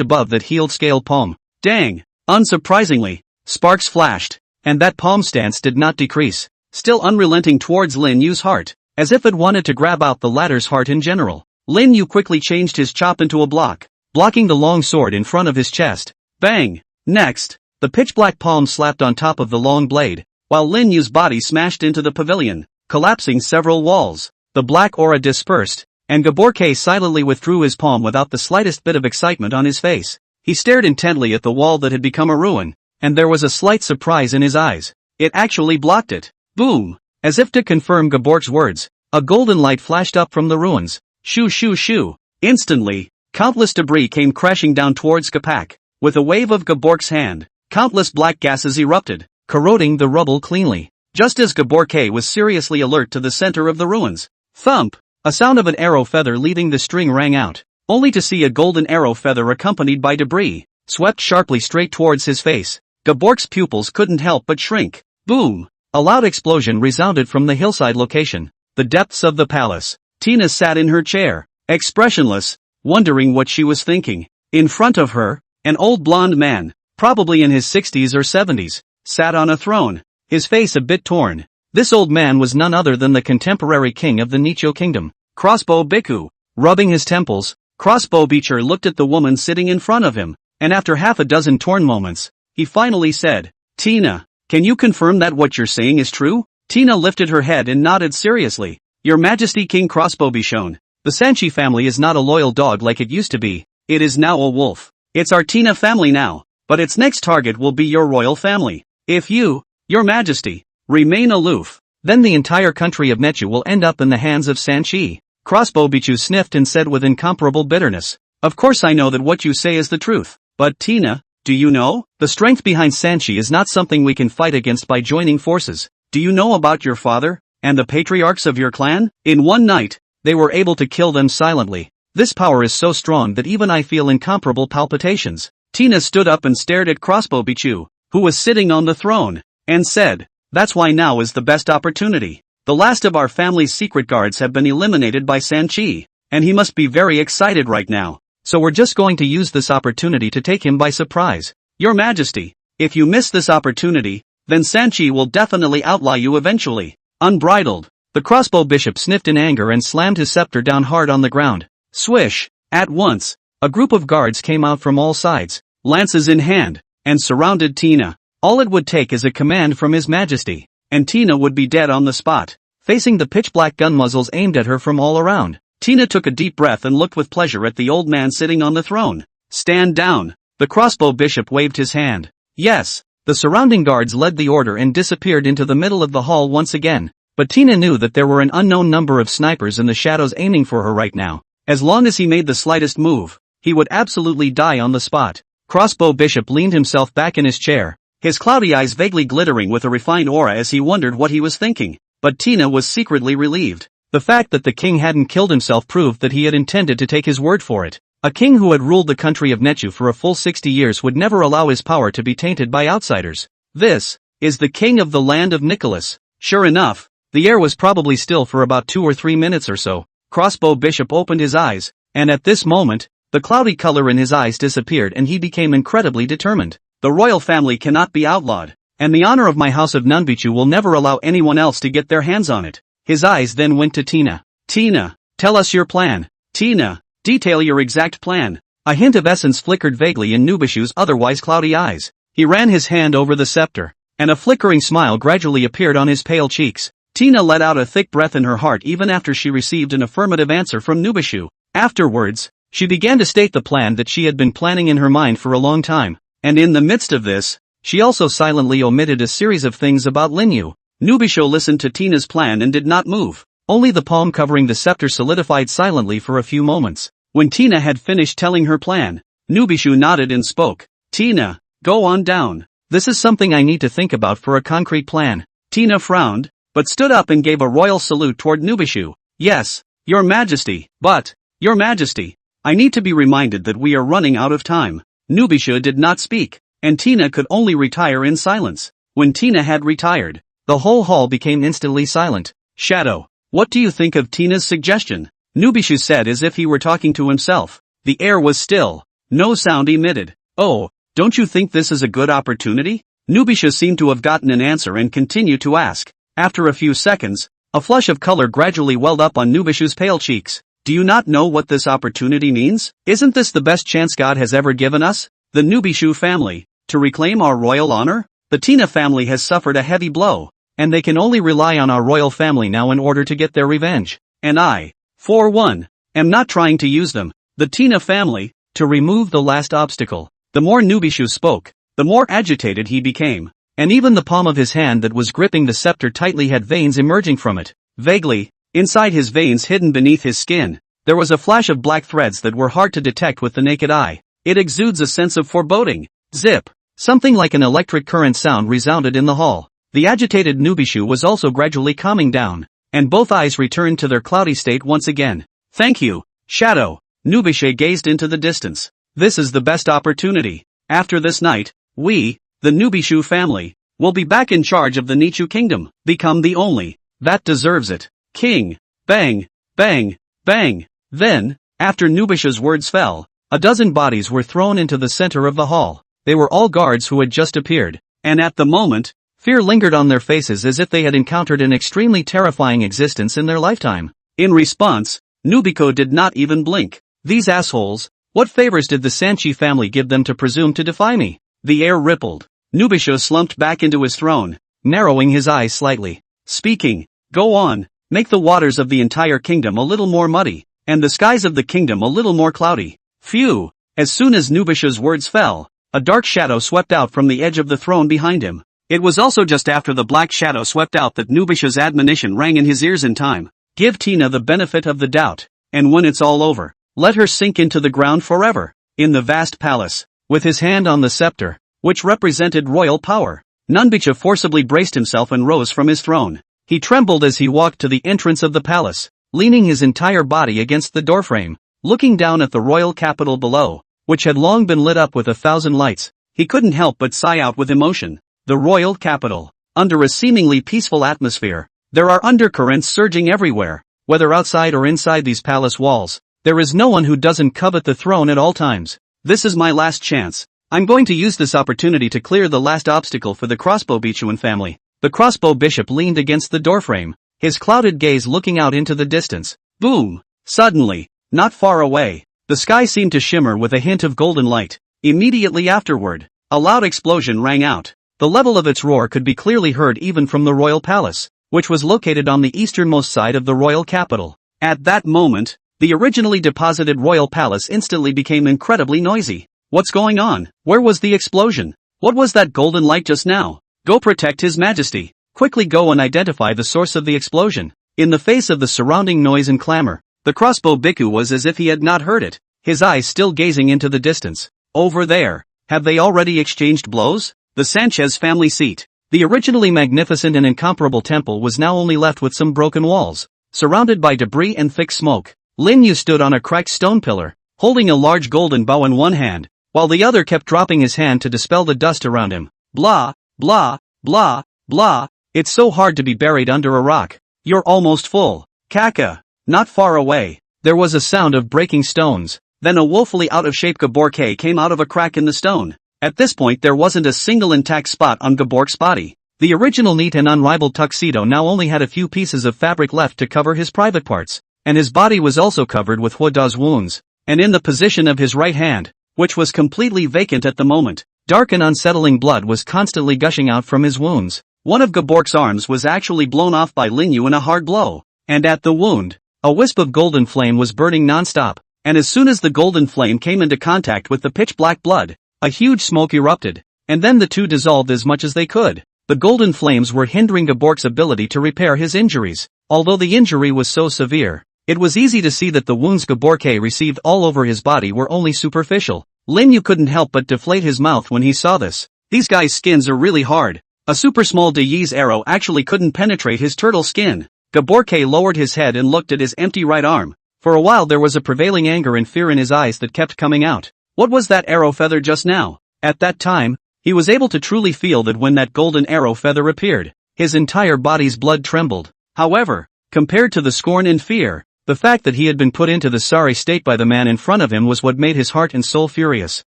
above that healed scale palm. Dang! Unsurprisingly, sparks flashed, and that palm stance did not decrease, still unrelenting towards Lin Yu's heart, as if it wanted to grab out the latter's heart in general. Lin Yu quickly changed his chop into a block, blocking the long sword in front of his chest. Bang! Next, the pitch-black palm slapped on top of the long blade, while Lin Yu's body smashed into the pavilion, collapsing several walls. The black aura dispersed, and Gaborke silently withdrew his palm without the slightest bit of excitement on his face. He stared intently at the wall that had become a ruin, and there was a slight surprise in his eyes. It actually blocked it. Boom! As if to confirm Gabork's words, a golden light flashed up from the ruins. Shoo shoo shoo! Instantly, countless debris came crashing down towards Gapak. With a wave of Gabork's hand, countless black gases erupted, corroding the rubble cleanly. Just as Gaborke was seriously alert to the center of the ruins. Thump! A sound of an arrow feather leaving the string rang out, only to see a golden arrow feather accompanied by debris, swept sharply straight towards his face. Gabork's pupils couldn't help but shrink. Boom! A loud explosion resounded from the hillside location, the depths of the palace. Tina sat in her chair, expressionless, wondering what she was thinking. In front of her, an old blonde man, probably in his 60s or 70s, sat on a throne. his face a bit torn. This old man was none other than the contemporary king of the Nicho kingdom, Crossbow Biku. Rubbing his temples, Crossbow Beecher looked at the woman sitting in front of him, and after half a dozen torn moments, he finally said, "Tina, can you confirm that what you're saying is true?" Tina lifted her head and nodded seriously. "Your Majesty King Crossbow Bichon, the Sanchi family is not a loyal dog like it used to be, it is now a wolf. It's our Tina family now, but its next target will be your royal family. If you, Your Majesty, remain aloof, then the entire country of Nechu will end up in the hands of Sanchi." Crossbow Bichu sniffed and said with incomparable bitterness, "Of course I know that what you say is the truth, but Tina, do you know? The strength behind Sanchi is not something we can fight against by joining forces. Do you know about your father, and the patriarchs of your clan? In one night, they were able to kill them silently. This power is so strong that even I feel incomparable palpitations." Tina stood up and stared at Crossbow Bichu, who was sitting on the throne, and said, "That's why now is the best opportunity. The last of our family's secret guards have been eliminated by Sanchi, and he must be very excited right now. So we're just going to use this opportunity to take him by surprise. Your Majesty, if you miss this opportunity, then Sanchi will definitely outlaw you eventually." Unbridled, the crossbow bishop sniffed in anger and slammed his scepter down hard on the ground. Swish! At once, a group of guards came out from all sides, lances in hand, and surrounded Tina. All it would take is a command from His Majesty, and Tina would be dead on the spot, facing the pitch-black gun muzzles aimed at her from all around. Tina took a deep breath and looked with pleasure at the old man sitting on the throne. "Stand down." The crossbow bishop waved his hand. "Yes." The surrounding guards led the order and disappeared into the middle of the hall once again, but Tina knew that there were an unknown number of snipers in the shadows aiming for her right now. As long as he made the slightest move, he would absolutely die on the spot. Crossbow Bishop leaned himself back in his chair, his cloudy eyes vaguely glittering with a refined aura as he wondered what he was thinking. But Tina was secretly relieved. The fact that the king hadn't killed himself proved that he had intended to take his word for it. A king who had ruled the country of Nechu for a full 60 years would never allow his power to be tainted by outsiders. This is the king of the land of Nicholas. Sure enough, the air was probably still for about 2 or 3 minutes or so. Crossbow Bishop opened his eyes, and at this moment, the cloudy color in his eyes disappeared and he became incredibly determined. The royal family cannot be outlawed, and the honor of my house of Nunbichu will never allow anyone else to get their hands on it. His eyes then went to Tina. "Tina, tell us your plan. Tina, detail your exact plan." A hint of essence flickered vaguely in Nubishu's otherwise cloudy eyes. He ran his hand over the scepter, and a flickering smile gradually appeared on his pale cheeks. Tina let out a thick breath in her heart even after she received an affirmative answer from Nubishu. Afterwards, she began to state the plan that she had been planning in her mind for a long time, and in the midst of this, she also silently omitted a series of things about Linyu. Nubishu listened to Tina's plan and did not move. Only the palm covering the scepter solidified silently for a few moments. When Tina had finished telling her plan, Nubishu nodded and spoke. "Tina, go on down. This is something I need to think about for a concrete plan." Tina frowned, but stood up and gave a royal salute toward Nubishu. "Yes, Your Majesty, but, Your Majesty, I need to be reminded that we are running out of time." Nubishu did not speak, and Tina could only retire in silence. When Tina had retired, the whole hall became instantly silent. "Shadow, what do you think of Tina's suggestion?" Nubishu said as if he were talking to himself. The air was still, no sound emitted. "Oh, don't you think this is a good opportunity?" Nubishu seemed to have gotten an answer and continued to ask. After a few seconds, a flush of color gradually welled up on Nubishu's pale cheeks. "Do you not know what this opportunity means? Isn't this the best chance God has ever given us, the Nubishu family, to reclaim our royal honor? The Tina family has suffered a heavy blow, and they can only rely on our royal family now in order to get their revenge. And I, for one, am not trying to use them, the Tina family, to remove the last obstacle." The more Nubishu spoke, the more agitated he became, and even the palm of his hand that was gripping the scepter tightly had veins emerging from it. Vaguely, inside his veins hidden beneath his skin, there was a flash of black threads that were hard to detect with the naked eye. It exudes a sense of foreboding. Zip! Something like an electric current sound resounded in the hall. The agitated Nubishu was also gradually calming down, and both eyes returned to their cloudy state once again. "Thank you, Shadow." Nubishu gazed into the distance. "This is the best opportunity. After this night, we, the Nubishu family, will be back in charge of the Nichu kingdom, become the only that deserves it. King." Bang, bang, bang. Then, after Nubishu's words fell, a dozen bodies were thrown into the center of the hall. They were all guards who had just appeared, and at the moment, Fear lingered on their faces as if they had encountered an extremely terrifying existence in their lifetime. In response, Nubiko did not even blink. These assholes, what favors did the Sanchi family give them to presume to defy me? The air rippled. Nubisho slumped back into his throne, narrowing his eyes slightly. Speaking, go on, make the waters of the entire kingdom a little more muddy, and the skies of the kingdom a little more cloudy. Phew! As soon as Nubisho's words fell, a dark shadow swept out from the edge of the throne behind him. It was also just after the black shadow swept out that Nubisho's admonition rang in his ears in time. Give Tina the benefit of the doubt, and when it's all over, let her sink into the ground forever. In the vast palace, with his hand on the scepter, which represented royal power, Nunbicha forcibly braced himself and rose from his throne. He trembled as he walked to the entrance of the palace, leaning his entire body against the doorframe, looking down at the royal capital below, which had long been lit up with 1,000 lights. He couldn't help but sigh out with emotion. The royal capital, under a seemingly peaceful atmosphere, there are undercurrents surging everywhere, whether outside or inside these palace walls. There is no one who doesn't covet the throne at all times. This is my last chance. I'm going to use this opportunity to clear the last obstacle for the crossbow Bichuan family. The crossbow bishop leaned against the doorframe, his clouded gaze looking out into the distance. Boom! Suddenly, not far away, the sky seemed to shimmer with a hint of golden light. Immediately afterward, a loud explosion rang out. The level of its roar could be clearly heard even from the royal palace, which was located on the easternmost side of the royal capital. At that moment, the originally deposited royal palace instantly became incredibly noisy. What's going on? Where was the explosion? What was that golden light just now? Go protect His Majesty. Quickly go and identify the source of the explosion. In the face of the surrounding noise and clamor, the crossbow bhikkhu was as if he had not heard it, his eyes still gazing into the distance. Over there, have they already exchanged blows? The Sanchez family seat. The originally magnificent and incomparable temple was now only left with some broken walls, surrounded by debris and thick smoke. Lin Yu stood on a cracked stone pillar, holding a large golden bow in one hand, while the other kept dropping his hand to dispel the dust around him. Blah, blah, blah, blah. It's so hard to be buried under a rock. You're almost full. Kaka. Not far away, there was a sound of breaking stones. Then a woefully out-of-shape Gaborke came out of a crack in the stone. At this point there wasn't a single intact spot on Gabork's body. The original neat and unrivaled tuxedo now only had a few pieces of fabric left to cover his private parts, and his body was also covered with Huada's wounds. And in the position of his right hand, which was completely vacant at the moment, dark and unsettling blood was constantly gushing out from his wounds. One of Gabork's arms was actually blown off by Lin Yu in a hard blow, and at the wound, a wisp of golden flame was burning non-stop, and as soon as the golden flame came into contact with the pitch-black blood, a huge smoke erupted, and then the two dissolved as much as they could. The golden flames were hindering Gabork's ability to repair his injuries. Although the injury was so severe, it was easy to see that the wounds Gaborke received all over his body were only superficial. Lin Yu couldn't help but deflate his mouth when he saw this. These guys' skins are really hard. A super small De Yi's arrow actually couldn't penetrate his turtle skin. Gaborke lowered his head and looked at his empty right arm. For a while there was a prevailing anger and fear in his eyes that kept coming out. What was that arrow feather just now? At that time, he was able to truly feel that when that golden arrow feather appeared, his entire body's blood trembled. However, compared to the scorn and fear, the fact that he had been put into the sorry state by the man in front of him was what made his heart and soul furious.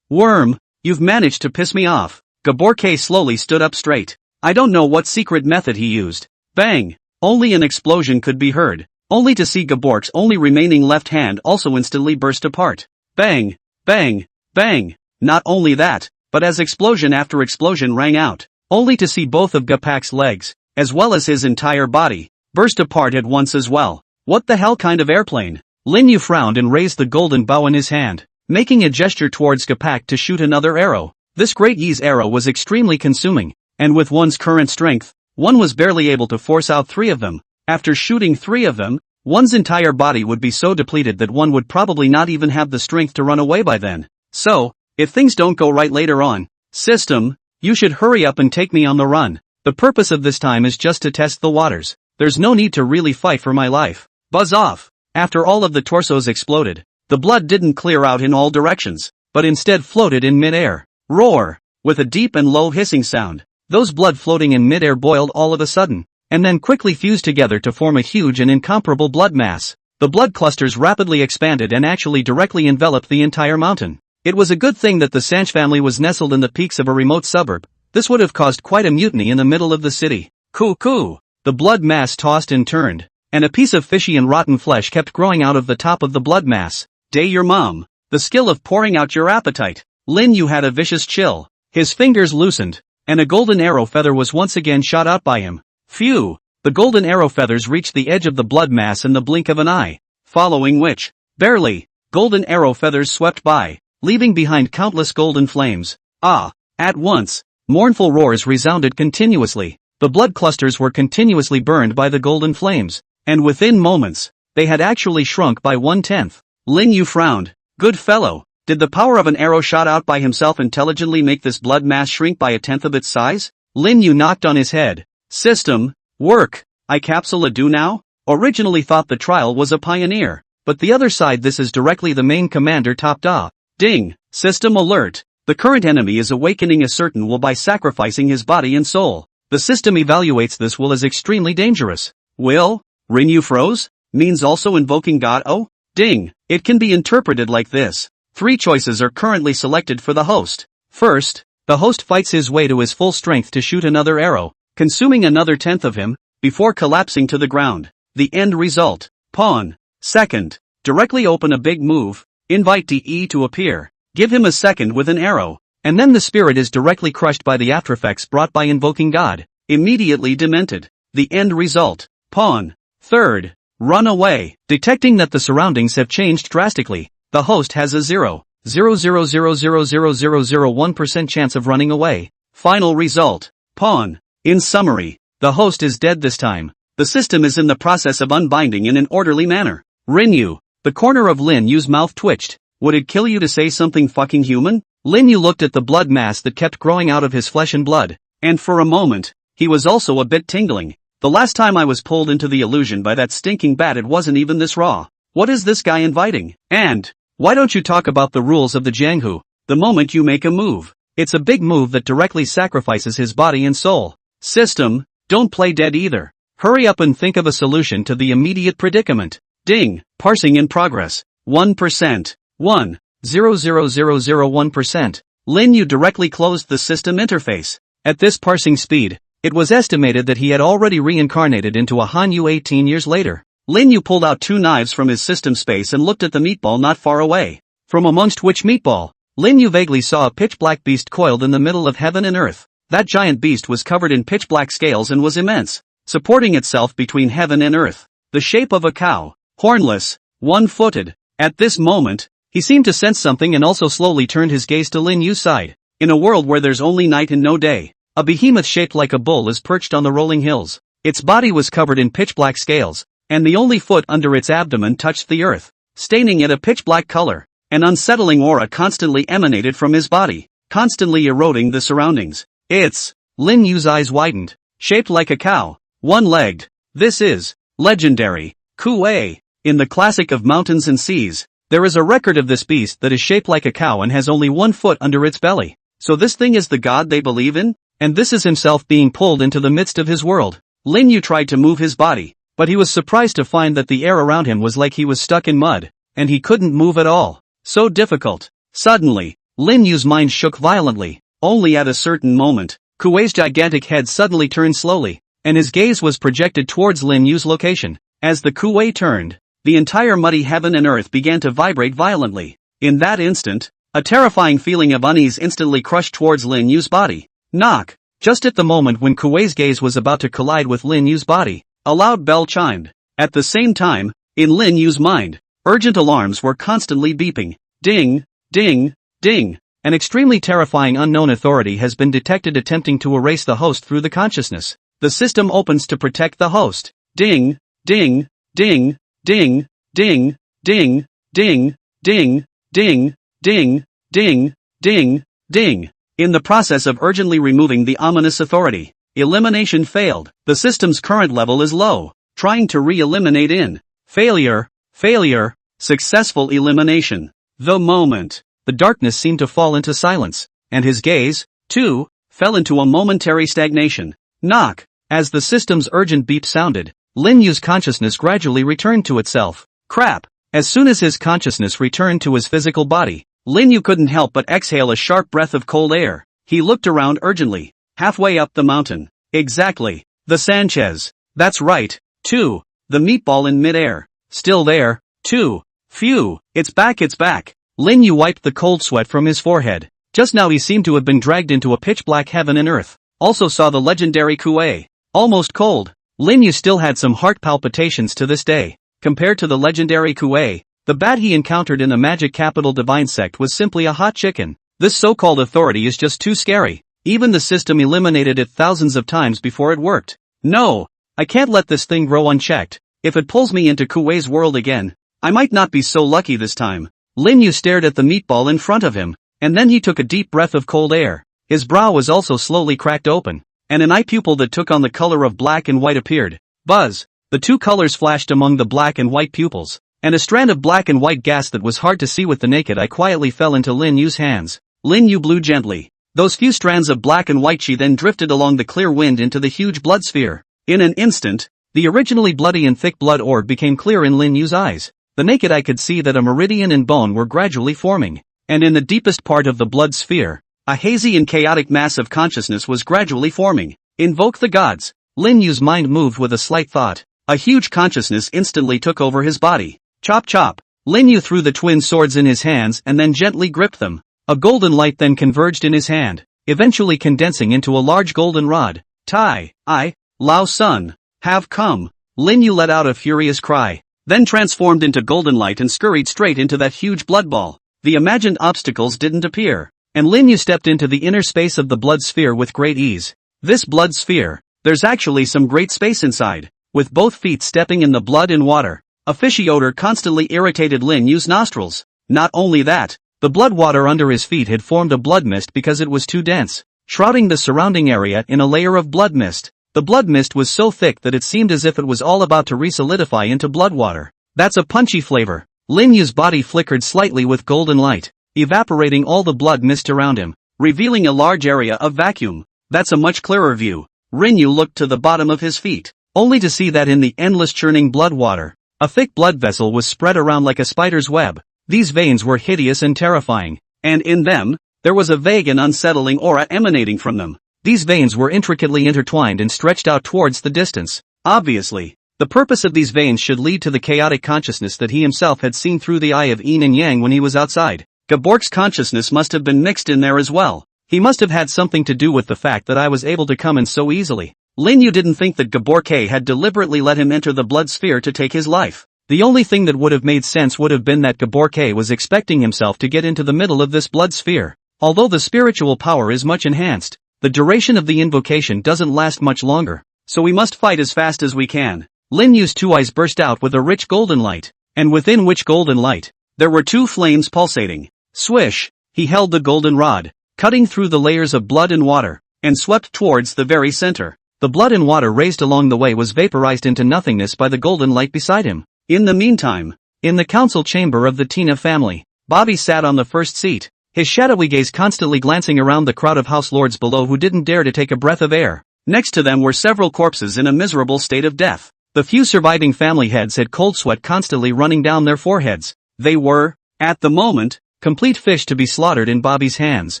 Worm, you've managed to piss me off. Gaborke slowly stood up straight. I don't know what secret method he used. Bang! Only an explosion could be heard, only to see Gabork's only remaining left hand also instantly burst apart. Bang! Bang! Bang! Not only that, but as explosion after explosion rang out, only to see both of Gapak's legs, as well as his entire body, burst apart at once as well. What the hell kind of airplane? Lin Yu frowned and raised the golden bow in his hand, making a gesture towards Gapak to shoot another arrow. This Great Yi's arrow was extremely consuming, and with one's current strength, one was barely able to force out 3 of them. After shooting 3 of them, one's entire body would be so depleted that one would probably not even have the strength to run away by then. So, if things don't go right later on, system, you should hurry up and take me on the run. The purpose of this time is just to test the waters. There's no need to really fight for my life. Buzz off. After all of the torsos exploded, the blood didn't clear out in all directions, but instead floated in mid-air. Roar! With a deep and low hissing sound, those blood floating in mid-air boiled all of a sudden, and then quickly fused together to form a huge and incomparable blood mass. The blood clusters rapidly expanded and actually directly enveloped the entire mountain. It was a good thing that the Sanch family was nestled in the peaks of a remote suburb, This would have caused quite a mutiny in the middle of the city. Coo. The blood mass tossed and turned, and a piece of fishy and rotten flesh kept growing out of the top of the blood mass. Day your mom. The skill of pouring out your appetite. Lin Yu had a vicious chill. His fingers loosened, and a golden arrow feather was once again shot out by him. Phew! The golden arrow feathers reached the edge of the blood mass in the blink of an eye, following which, barely, golden arrow feathers swept by, leaving behind countless golden flames. At once, mournful roars resounded continuously. The blood clusters were continuously burned by the golden flames, and within moments, they had actually shrunk by 1/10. Lin Yu frowned. Good fellow, did the power of an arrow shot out by himself intelligently make this blood mass shrink by 1/10 of its size? Lin Yu knocked on his head. System, work. I capsule a do now? Originally thought the trial was a pioneer, but the other side this is directly the main commander top da. Ding, system alert. The current enemy is awakening a certain will by sacrificing his body and soul. The system evaluates this will as extremely dangerous. Will? Rinyu froze? Means also invoking God? Oh? Ding, it can be interpreted like this. 3 choices are currently selected for the host. First, the host fights his way to his full strength to shoot another arrow, consuming another 1/10 of him, before collapsing to the ground. The end result. Pawn. Second, directly open a big move, invite DE to appear, give him a second with an arrow, and then the spirit is directly crushed by the aftereffects brought by invoking God, immediately demented. The end result. Pawn. Third, run away. Detecting that the surroundings have changed drastically, the host has a 0.0000001% chance of running away. Final result. Pawn. In summary, the host is dead this time. The system is in the process of unbinding in an orderly manner. Rinyu. The corner of Lin Yu's mouth twitched. Would it kill you to say something fucking human? Lin Yu looked at the blood mass that kept growing out of his flesh and blood, and for a moment, he was also a bit tingling. The last time I was pulled into the illusion by that stinking bat it wasn't even this raw. What is this guy inviting? And, why don't you talk about the rules of the Jianghu? The moment you make a move, it's a big move that directly sacrifices his body and soul. System, don't play dead either. Hurry up and think of a solution to the immediate predicament. Ding, parsing in progress. 1%. 1.00001%. Lin Yu directly closed the system interface. At this parsing speed, it was estimated that he had already reincarnated into a Hanyu 18 years later. Lin Yu pulled out 2 knives from his system space and looked at the meatball not far away. From amongst which meatball, Lin Yu vaguely saw a pitch-black beast coiled in the middle of heaven and earth. That giant beast was covered in pitch-black scales and was immense, supporting itself between heaven and earth. The shape of a cow, hornless, 1-footed. At this moment, he seemed to sense something and also slowly turned his gaze to Lin Yu's side. In a world where there's only night and no day, a behemoth shaped like a bull is perched on the rolling hills. Its body was covered in pitch-black scales, and the only foot under its abdomen touched the earth, staining it a pitch-black color. An unsettling aura constantly emanated from his body, constantly eroding the surroundings. It's, Lin Yu's eyes widened, shaped like a cow, 1-legged. This is legendary. Kuei. In the classic of mountains and seas, there is a record of this beast that is shaped like a cow and has only 1 foot under its belly. So this thing is the god they believe in? And this is himself being pulled into the midst of his world. Lin Yu tried to move his body, but he was surprised to find that the air around him was like he was stuck in mud, and he couldn't move at all. So difficult. Suddenly, Lin Yu's mind shook violently. Only at a certain moment, Kuei's gigantic head suddenly turned slowly, and his gaze was projected towards Lin Yu's location. As the Kuei turned, the entire muddy heaven and earth began to vibrate violently. In that instant, a terrifying feeling of unease instantly crushed towards Lin Yu's body. Knock! Just at the moment when Kuei's gaze was about to collide with Lin Yu's body, a loud bell chimed. At the same time, in Lin Yu's mind, urgent alarms were constantly beeping. Ding, ding, ding. An extremely terrifying unknown authority has been detected attempting to erase the host through the consciousness. The system opens to protect the host. Ding, ding, ding, ding, ding, ding, ding, ding, ding, ding, ding, ding, ding. In the process of urgently removing the ominous authority, elimination failed. The system's current level is low. Trying to re-eliminate in. Failure, failure, successful elimination. The moment, the darkness seemed to fall into silence, and his gaze, too, fell into a momentary stagnation. Knock. As the system's urgent beep sounded, Lin Yu's consciousness gradually returned to itself. Crap. As soon as his consciousness returned to his physical body, Lin Yu couldn't help but exhale a sharp breath of cold air. He looked around urgently. Halfway up the mountain. Exactly. The Sanchez. That's right. 2. The meatball in midair. Still there. 2. Phew, it's back, it's back. Lin Yu wiped the cold sweat from his forehead. Just now he seemed to have been dragged into a pitch-black heaven and earth. Also saw the legendary Kuei. Almost cold. Lin Yu still had some heart palpitations to this day. Compared to the legendary Kuei, the bat he encountered in the magic capital divine sect was simply a hot chicken. This so-called authority is just too scary. Even the system eliminated it thousands of times before it worked. No, I can't let this thing grow unchecked. If it pulls me into Kuei's world again, I might not be so lucky this time. Lin Yu stared at the meatball in front of him, and then he took a deep breath of cold air. His brow was also slowly cracked open, and an eye pupil that took on the color of black and white appeared. Buzz! The two colors flashed among the black and white pupils, and a strand of black and white gas that was hard to see with the naked eye quietly fell into Lin Yu's hands. Lin Yu blew gently. Those few strands of black and white chi then drifted along the clear wind into the huge blood sphere. In an instant, the originally bloody and thick blood orb became clear in Lin Yu's eyes. The naked eye could see that a meridian and bone were gradually forming, and in the deepest part of the blood sphere, a hazy and chaotic mass of consciousness was gradually forming. Invoke the gods. Lin Yu's mind moved with a slight thought. A huge consciousness instantly took over his body. Chop chop. Lin Yu threw the twin swords in his hands and then gently gripped them. A golden light then converged in his hand, eventually condensing into a large golden rod. Tai, I, Lao Sun, have come. Lin Yu let out a furious cry, then transformed into golden light and scurried straight into that huge blood ball. The imagined obstacles didn't appear, and Lin Yu stepped into the inner space of the blood sphere with great ease. This blood sphere, there's actually some great space inside. With both feet stepping in the blood and water, a fishy odor constantly irritated Lin Yu's nostrils. Not only that, the blood water under his feet had formed a blood mist because it was too dense, shrouding the surrounding area in a layer of blood mist. The blood mist was so thick that it seemed as if it was all about to re-solidify into blood water. That's a punchy flavor. Lin Yu's body flickered slightly with golden light, evaporating all the blood mist around him, revealing a large area of vacuum. That's a much clearer view. Lin Yu looked to the bottom of his feet, only to see that in the endless churning blood water, a thick blood vessel was spread around like a spider's web. These veins were hideous and terrifying, and in them, there was a vague and unsettling aura emanating from them. These veins were intricately intertwined and stretched out towards the distance. Obviously, the purpose of these veins should lead to the chaotic consciousness that he himself had seen through the eye of Yin and Yang when he was outside. Gabork's consciousness must have been mixed in there as well. He must have had something to do with the fact that I was able to come in so easily. Lin Yu didn't think that Gabork had deliberately let him enter the blood sphere to take his life. The only thing that would have made sense would have been that Gabork was expecting himself to get into the middle of this blood sphere. Although the spiritual power is much enhanced, the duration of the invocation doesn't last much longer, so we must fight as fast as we can. Lin Yu's two eyes burst out with a rich golden light, and within which golden light, there were two flames pulsating. Swish! He held the golden rod, cutting through the layers of blood and water, and swept towards the very center. The blood and water raised along the way was vaporized into nothingness by the golden light beside him. In the meantime, in the council chamber of the Tina family, Bobby sat on the first seat, his shadowy gaze constantly glancing around the crowd of house lords below who didn't dare to take a breath of air. Next to them were several corpses in a miserable state of death. The few surviving family heads had cold sweat constantly running down their foreheads. They were, at the moment, complete fish to be slaughtered in Bobby's hands.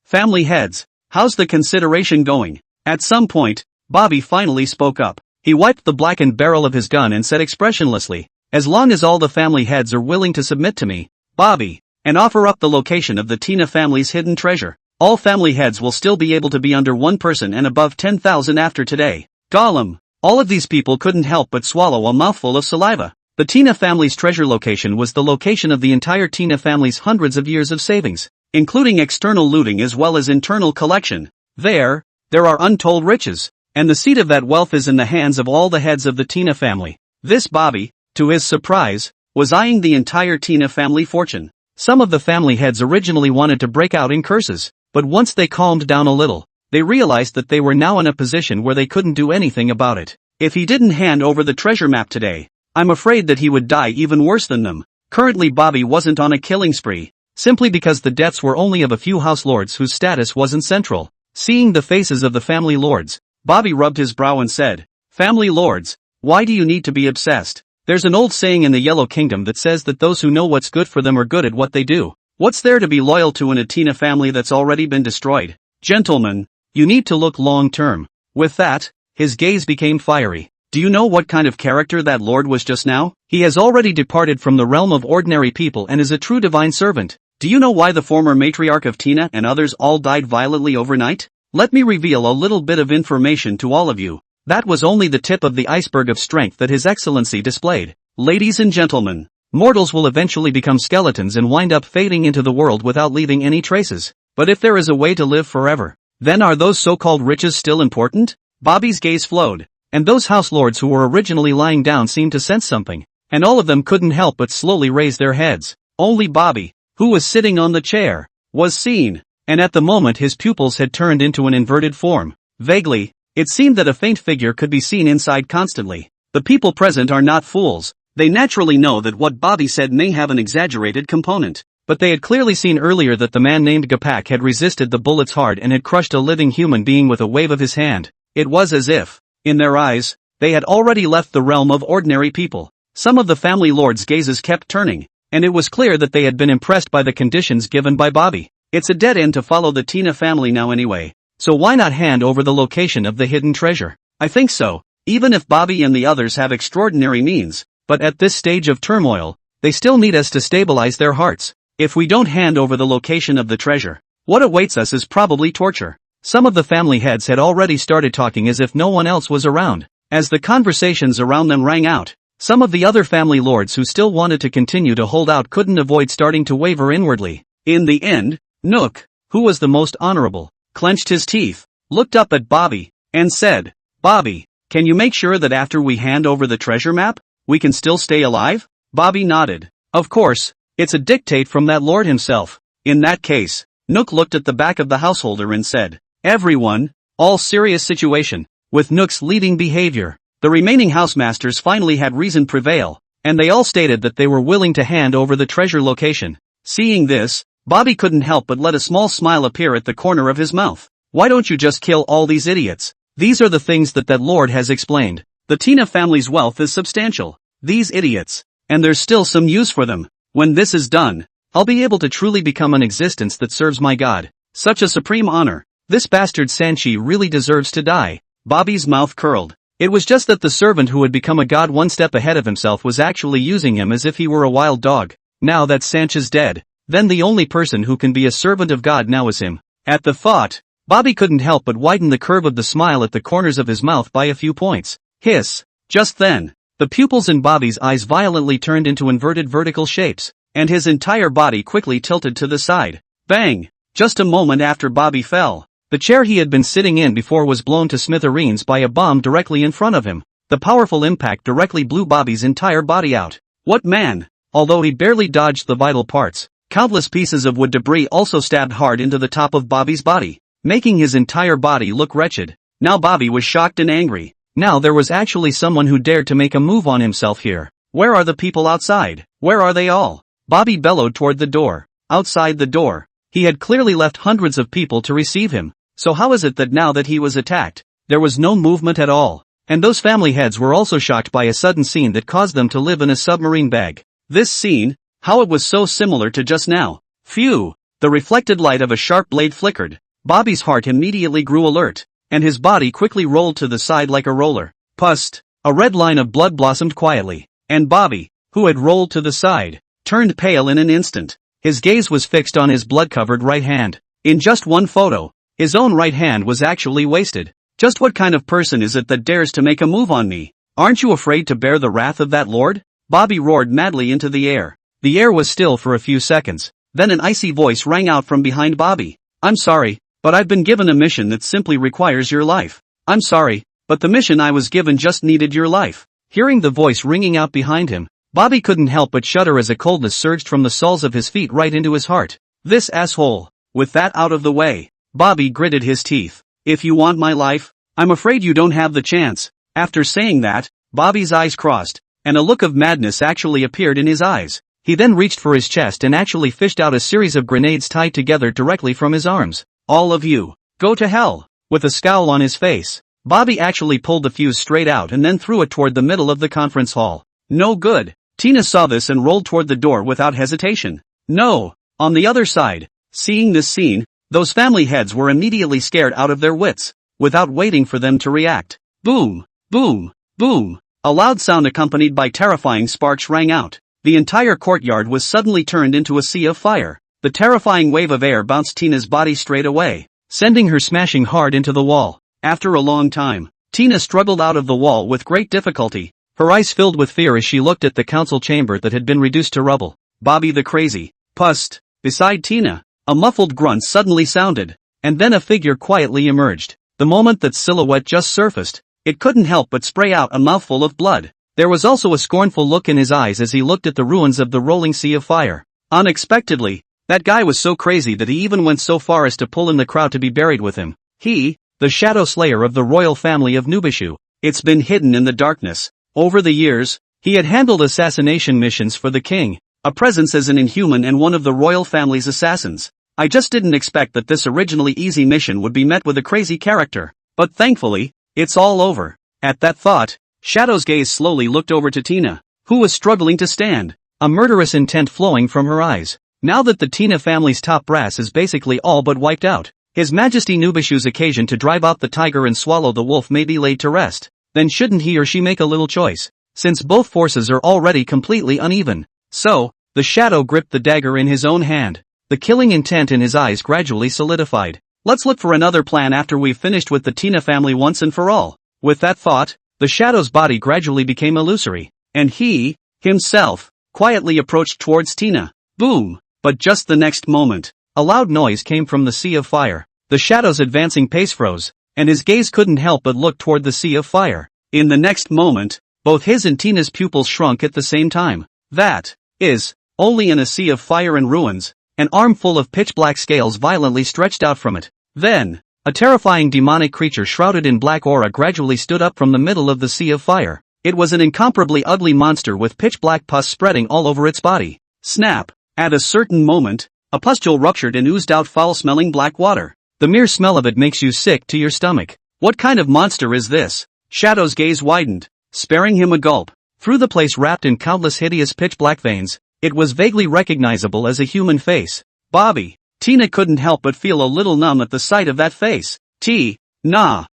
Family heads, how's the consideration going? At some point, Bobby finally spoke up. He wiped the blackened barrel of his gun and said expressionlessly, "As long as all the family heads are willing to submit to me, Bobby, and offer up the location of the Tina family's hidden treasure, all family heads will still be able to be under one person and above 10,000 after today." Gollum. All of these people couldn't help but swallow a mouthful of saliva. The Tina family's treasure location was the location of the entire Tina family's hundreds of years of savings, including external looting as well as internal collection. There are untold riches, and the seat of that wealth is in the hands of all the heads of the Tina family. This Bobby, to his surprise, was eyeing the entire Tina family fortune. Some of the family heads originally wanted to break out in curses, but once they calmed down a little, they realized that they were now in a position where they couldn't do anything about it. If he didn't hand over the treasure map today, I'm afraid that he would die even worse than them. Currently Bobby wasn't on a killing spree, simply because the deaths were only of a few house lords whose status wasn't central. Seeing the faces of the family lords, Bobby rubbed his brow and said, "Family lords, why do you need to be obsessed? There's an old saying in the Yellow Kingdom that says that those who know what's good for them are good at what they do. What's there to be loyal to in a Tina family that's already been destroyed? Gentlemen, You need to look long-term. With that, his gaze became fiery. Do you know what kind of character that lord was just now? He has already departed from the realm of ordinary people and is a true divine servant. Do you know why the former matriarch of Tina and others all died violently overnight? Let me reveal a little bit of information to all of you. That was only the tip of the iceberg of strength that His Excellency displayed. Ladies and gentlemen, mortals will eventually become skeletons and wind up fading into the world without leaving any traces. But if there is a way to live forever, then are those so-called riches still important? Bobby's gaze flowed, and those house lords who were originally lying down seemed to sense something, and all of them couldn't help but slowly raise their heads. Only Bobby, who was sitting on the chair, was seen, and at the moment his pupils had turned into an inverted form. Vaguely, it seemed that a faint figure could be seen inside constantly. The people present are not fools. They naturally know that what Bobby said may have an exaggerated component. But they had clearly seen earlier that the man named Gapak had resisted the bullets hard and had crushed a living human being with a wave of his hand. It was as if, in their eyes, they had already left the realm of ordinary people. Some of the family lords' gazes kept turning, and it was clear that they had been impressed by the conditions given by Bobby. It's a dead end to follow the Tina family now anyway, so why not hand over the location of the hidden treasure? I think so, even if Bobby and the others have extraordinary means, but at this stage of turmoil, they still need us to stabilize their hearts. If we don't hand over the location of the treasure, what awaits us is probably torture. Some of the family heads had already started talking as if no one else was around. As the conversations around them rang out, some of the other family lords who still wanted to continue to hold out couldn't avoid starting to waver inwardly. In the end, Nook, who was the most honorable, clenched his teeth, looked up at Bobby, and said, "Bobby, can you make sure that after we hand over the treasure map, we can still stay alive?" Bobby nodded. Of course. It's a dictate from that lord himself. In that case, Nook looked at the back of the householder and said, "Everyone, all serious situation." With Nook's leading behavior, the remaining housemasters finally had reason prevail, and they all stated that they were willing to hand over the treasure location. Seeing this, Bobby couldn't help but let a small smile appear at the corner of his mouth. Why don't you just kill all these idiots? These are the things that lord has explained. The Tina family's wealth is substantial. These idiots. And there's still some use for them. When this is done, I'll be able to truly become an existence that serves my God. Such a supreme honor. This bastard Sanchi really deserves to die. Bobby's mouth curled. It was just that the servant who had become a god one step ahead of himself was actually using him as if he were a wild dog. Now that Sanchi's dead, then the only person who can be a servant of God now is him. At the thought, Bobby couldn't help but widen the curve of the smile at the corners of his mouth by a few points. Hiss. Just then, the pupils in Bobby's eyes violently turned into inverted vertical shapes, and his entire body quickly tilted to the side. Bang! Just a moment after Bobby fell, the chair he had been sitting in before was blown to smithereens by a bomb directly in front of him. The powerful impact directly blew Bobby's entire body out. What man! Although he barely dodged the vital parts, countless pieces of wood debris also stabbed hard into the top of Bobby's body, making his entire body look wretched. Now Bobby was shocked and angry. Now there was actually someone who dared to make a move on himself here. Where are the people outside? Where are they all? Bobby bellowed toward the door. Outside the door, he had clearly left hundreds of people to receive him. So how is it that now that he was attacked, there was no movement at all? And those family heads were also shocked by a sudden scene that caused them to live in a submarine bag. This scene, how it was so similar to just now. Phew! The reflected light of a sharp blade flickered. Bobby's heart immediately grew alert, and his body quickly rolled to the side like a roller. Pust! A red line of blood blossomed quietly, and Bobby, who had rolled to the side, turned pale in an instant. His gaze was fixed on his blood-covered right hand. In just one photo, his own right hand was actually wasted. Just what kind of person is it that dares to make a move on me? Aren't you afraid to bear the wrath of that lord? Bobby roared madly into the air. The air was still for a few seconds. Then an icy voice rang out from behind Bobby. "I'm sorry, but I've been given a mission that simply requires your life. I'm sorry, but the mission I was given just needed your life." Hearing the voice ringing out behind him, Bobby couldn't help but shudder as a coldness surged from the soles of his feet right into his heart. This asshole. With that out of the way, Bobby gritted his teeth. "If you want my life, I'm afraid you don't have the chance." After saying that, Bobby's eyes crossed, and a look of madness actually appeared in his eyes. He then reached for his chest and actually fished out a series of grenades tied together directly from his arms. "All of you, go to hell." With a scowl on his face, Bobby actually pulled the fuse straight out and then threw it toward the middle of the conference hall. No good. Tina saw this and rolled toward the door without hesitation. No. On the other side, seeing this scene, Those family heads were immediately scared out of their wits. Without waiting for them to react, boom, boom, boom, a loud sound accompanied by terrifying sparks rang out. The entire courtyard was suddenly turned into a sea of fire. The terrifying wave of air bounced Tina's body straight away, sending her smashing hard into the wall. After a long time, Tina struggled out of the wall with great difficulty, her eyes filled with fear as she looked at the council chamber that had been reduced to rubble. Bobby the Crazy, pussed. Beside Tina, a muffled grunt suddenly sounded, and then a figure quietly emerged. The moment that silhouette just surfaced, it couldn't help but spray out a mouthful of blood. There was also a scornful look in his eyes as he looked at the ruins of the rolling sea of fire. Unexpectedly, that guy was so crazy that he even went so far as to pull in the crowd to be buried with him. He, the Shadow Slayer of the royal family of Nubishu. It's been hidden in the darkness. Over the years, he had handled assassination missions for the king, a presence as an inhuman and one of the royal family's assassins. I just didn't expect that this originally easy mission would be met with a crazy character. But thankfully, it's all over. At that thought, Shadow's gaze slowly looked over to Tina, who was struggling to stand, a murderous intent flowing from her eyes. Now that the Tina family's top brass is basically all but wiped out, His Majesty Nubishu's occasion to drive out the tiger and swallow the wolf may be laid to rest. Then shouldn't he or she make a little choice, since both forces are already completely uneven? So, the Shadow gripped the dagger in his own hand. The killing intent in his eyes gradually solidified. Let's look for another plan after we've finished with the Tina family once and for all. With that thought, the Shadow's body gradually became illusory, and he, himself, quietly approached towards Tina. Boom! But just the next moment, a loud noise came from the sea of fire. The Shadow's advancing pace froze, and his gaze couldn't help but look toward the sea of fire. In the next moment, both his and Tina's pupils shrunk at the same time. That is, only in a sea of fire and ruins, an arm full of pitch-black scales violently stretched out from it. Then, a terrifying demonic creature shrouded in black aura gradually stood up from the middle of the sea of fire. It was an incomparably ugly monster with pitch-black pus spreading all over its body. Snap! At a certain moment, a pustule ruptured and oozed out foul-smelling black water. The mere smell of it makes you sick to your stomach. What kind of monster is this? Shadow's gaze widened, sparing him a gulp. Through the place wrapped in countless hideous pitch-black veins, it was vaguely recognizable as a human face. Bobby. Tina couldn't help but feel a little numb at the sight of that face. Tina.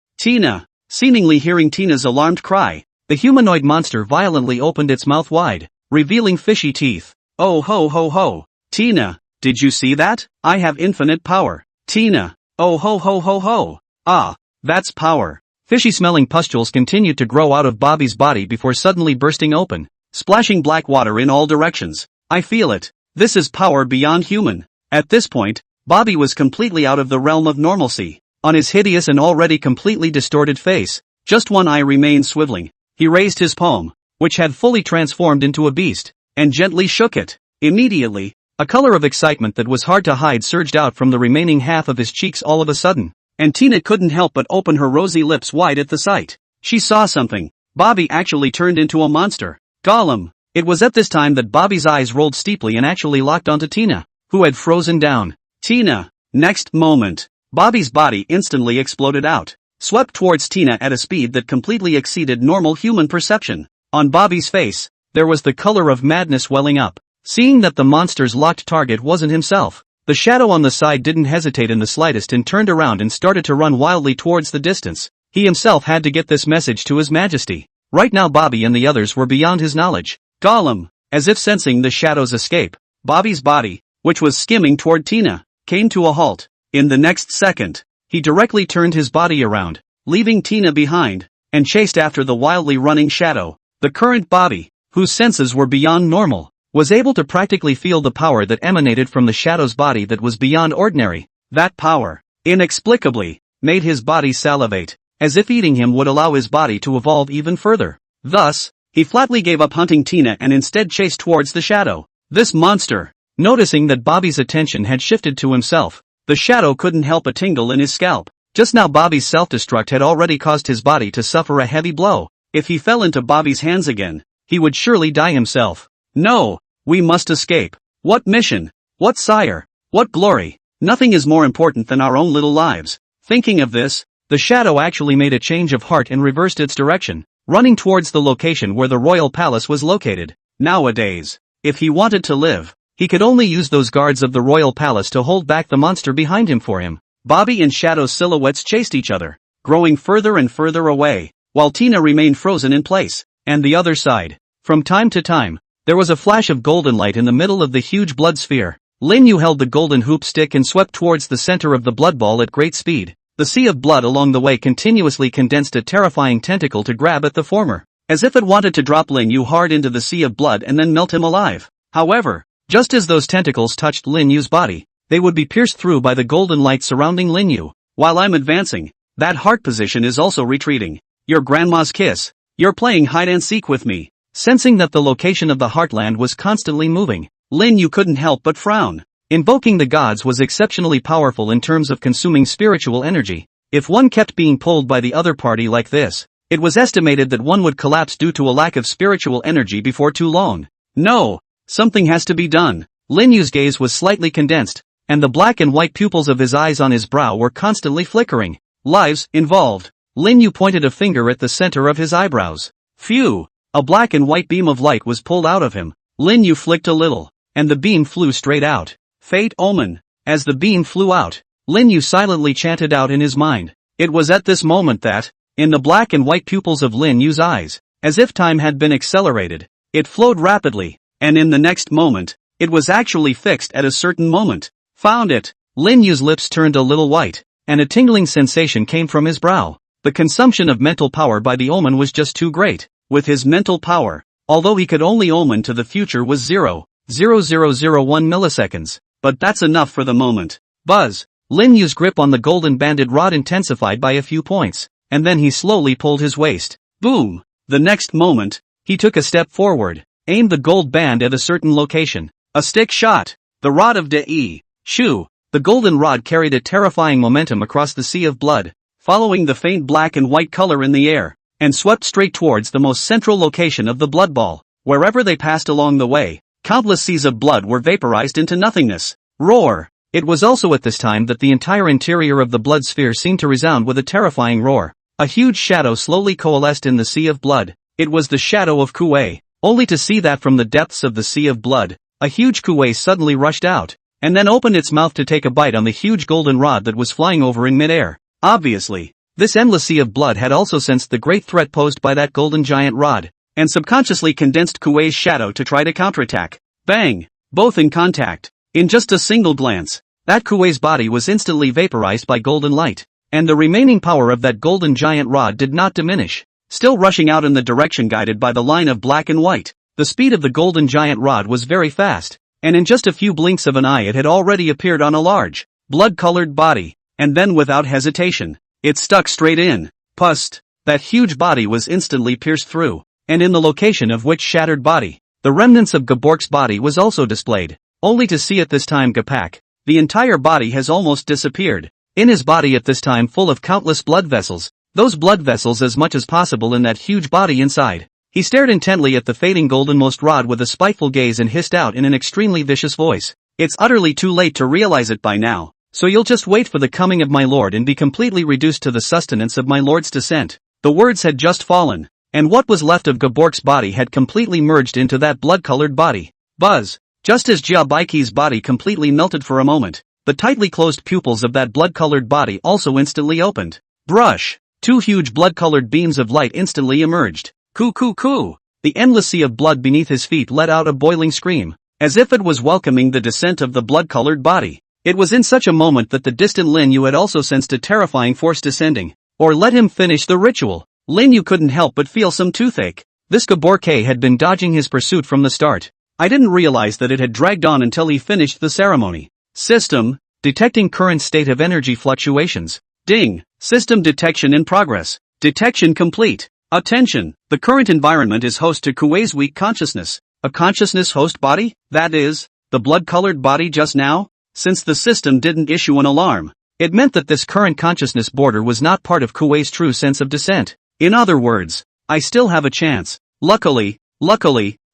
Seemingly hearing Tina's alarmed cry, the humanoid monster violently opened its mouth wide, revealing fishy teeth. Oh ho ho ho. Tina, did you see that? I have infinite power. Tina. Oh ho ho ho ho. Ah, that's power. Fishy-smelling pustules continued to grow out of Bobby's body before suddenly bursting open, splashing black water in all directions. I feel it. This is power beyond human. At this point, Bobby was completely out of the realm of normalcy. On his hideous and already completely distorted face, just one eye remained swiveling. He raised his palm, which had fully transformed into a beast, and gently shook it. Immediately, a color of excitement that was hard to hide surged out from the remaining half of his cheeks all of a sudden, and Tina couldn't help but open her rosy lips wide at the sight. She saw something. Bobby actually turned into a monster. Gollum. It was at this time that Bobby's eyes rolled steeply and actually locked onto Tina, who had frozen down. Tina. Next moment, Bobby's body instantly exploded out, swept towards Tina at a speed that completely exceeded normal human perception. On Bobby's face, there was the color of madness welling up. Seeing that the monster's locked target wasn't himself, the Shadow on the side didn't hesitate in the slightest and turned around and started to run wildly towards the distance. He himself had to get this message to His Majesty. Right now Bobby and the others were beyond his knowledge. Gollum. As if sensing the Shadow's escape, Bobby's body, which was skimming toward Tina, came to a halt. In the next second, he directly turned his body around, leaving Tina behind, and chased after the wildly running Shadow. The current Bobby, whose senses were beyond normal, was able to practically feel the power that emanated from the Shadow's body that was beyond ordinary. That power, inexplicably, made his body salivate, as if eating him would allow his body to evolve even further. Thus, he flatly gave up hunting Tina and instead chased towards the Shadow. This monster. Noticing that Bobby's attention had shifted to himself, the Shadow couldn't help a tingle in his scalp. Just now Bobby's self-destruct had already caused his body to suffer a heavy blow. If he fell into Bobby's hands again, he would surely die himself. No, we must escape. What mission? What sire? What glory? Nothing is more important than our own little lives. Thinking of this, the Shadow actually made a change of heart and reversed its direction, running towards the location where the royal palace was located. Nowadays, if he wanted to live, He could only use those guards of the royal palace to hold back the monster behind him for him. Bobby and Shadow's silhouettes chased each other, growing further and further away, while Tina remained frozen in place. And the other side. From time to time, there was a flash of golden light in the middle of the huge blood sphere. Lin Yu held the golden hoop stick and swept towards the center of the blood ball at great speed. The sea of blood along the way continuously condensed a terrifying tentacle to grab at the former, as if it wanted to drop Lin Yu hard into the sea of blood and then melt him alive. However, just as those tentacles touched Lin Yu's body, they would be pierced through by the golden light surrounding Lin Yu. While I'm advancing, that heart position is also retreating. Your grandma's kiss. You're playing hide-and-seek with me. Sensing that the location of the heartland was constantly moving, Lin Yu couldn't help but frown. Invoking the gods was exceptionally powerful in terms of consuming spiritual energy. If one kept being pulled by the other party like this, it was estimated that one would collapse due to a lack of spiritual energy before too long. No! Something has to be done. Lin Yu's gaze was slightly condensed, and the black and white pupils of his eyes on his brow were constantly flickering. Lives involved. Lin Yu pointed a finger at the center of his eyebrows. Phew! A black and white beam of light was pulled out of him. Lin Yu flicked a little, and the beam flew straight out. Fate omen. As the beam flew out, Lin Yu silently chanted out in his mind. It was at this moment that, in the black and white pupils of Lin Yu's eyes, as if time had been accelerated, it flowed rapidly, and in the next moment, it was actually fixed at a certain moment. Found it! Lin Yu's lips turned a little white, and a tingling sensation came from his brow. The consumption of mental power by the omen was just too great. With his mental power, although he could only omen to the future was 0.0001 milliseconds. But that's enough for the moment. Buzz! Lin Yu's grip on the golden banded rod intensified by a few points, and then he slowly pulled his waist. Boom! The next moment, he took a step forward, aimed the gold band at a certain location. A stick shot! The rod of De Shu! The golden rod carried a terrifying momentum across the sea of blood, following the faint black and white color in the air, and swept straight towards the most central location of the blood ball. Wherever they passed along the way, countless seas of blood were vaporized into nothingness. Roar! It was also at this time that the entire interior of the blood sphere seemed to resound with a terrifying roar. A huge shadow slowly coalesced in the sea of blood. It was the shadow of Kuei. Only to see that from the depths of the sea of blood, a huge Kuei suddenly rushed out, and then opened its mouth to take a bite on the huge golden rod that was flying over in midair. Obviously, this endless sea of blood had also sensed the great threat posed by that golden giant rod, and subconsciously condensed Kuei's shadow to try to counterattack. Bang! Both in contact. In just a single glance, that Kuei's body was instantly vaporized by golden light, and the remaining power of that golden giant rod did not diminish, still rushing out in the direction guided by the line of black and white. The speed of the golden giant rod was very fast, and in just a few blinks of an eye it had already appeared on a large, blood-colored body, and then without hesitation, it stuck straight in. Pust! That huge body was instantly pierced through, and in the location of which shattered body, the remnants of Gabork's body was also displayed, only to see at this time Gapak, the entire body has almost disappeared. In his body at this time full of countless blood vessels, those blood vessels as much as possible in that huge body inside. He stared intently at the fading goldenmost rod with a spiteful gaze and hissed out in an extremely vicious voice. It's utterly too late to realize it by now, so you'll just wait for the coming of my lord and be completely reduced to the sustenance of my lord's descent. The words had just fallen, and what was left of Gabork's body had completely merged into that blood-colored body. Buzz! Just as Jiabaiki's body completely melted for a moment, the tightly closed pupils of that blood-colored body also instantly opened. Brush! Two huge blood-colored beams of light instantly emerged. Coo coo coo! The endless sea of blood beneath his feet let out a boiling scream, as if it was welcoming the descent of the blood-colored body. It was in such a moment that the distant Lin Yu had also sensed a terrifying force descending. Or let him finish the ritual. Lin Yu couldn't help but feel some toothache. This Gaborke had been dodging his pursuit from the start. I didn't realize that it had dragged on until he finished the ceremony. System, detecting current state of energy fluctuations. Ding, system detection in progress. Detection complete. Attention, the current environment is host to Kuei's weak consciousness. A consciousness host body? That is, the blood-colored body just now? Since the system didn't issue an alarm, it meant that this current consciousness border was not part of Kuei's true sense of descent. In other words, I still have a chance. Luckily,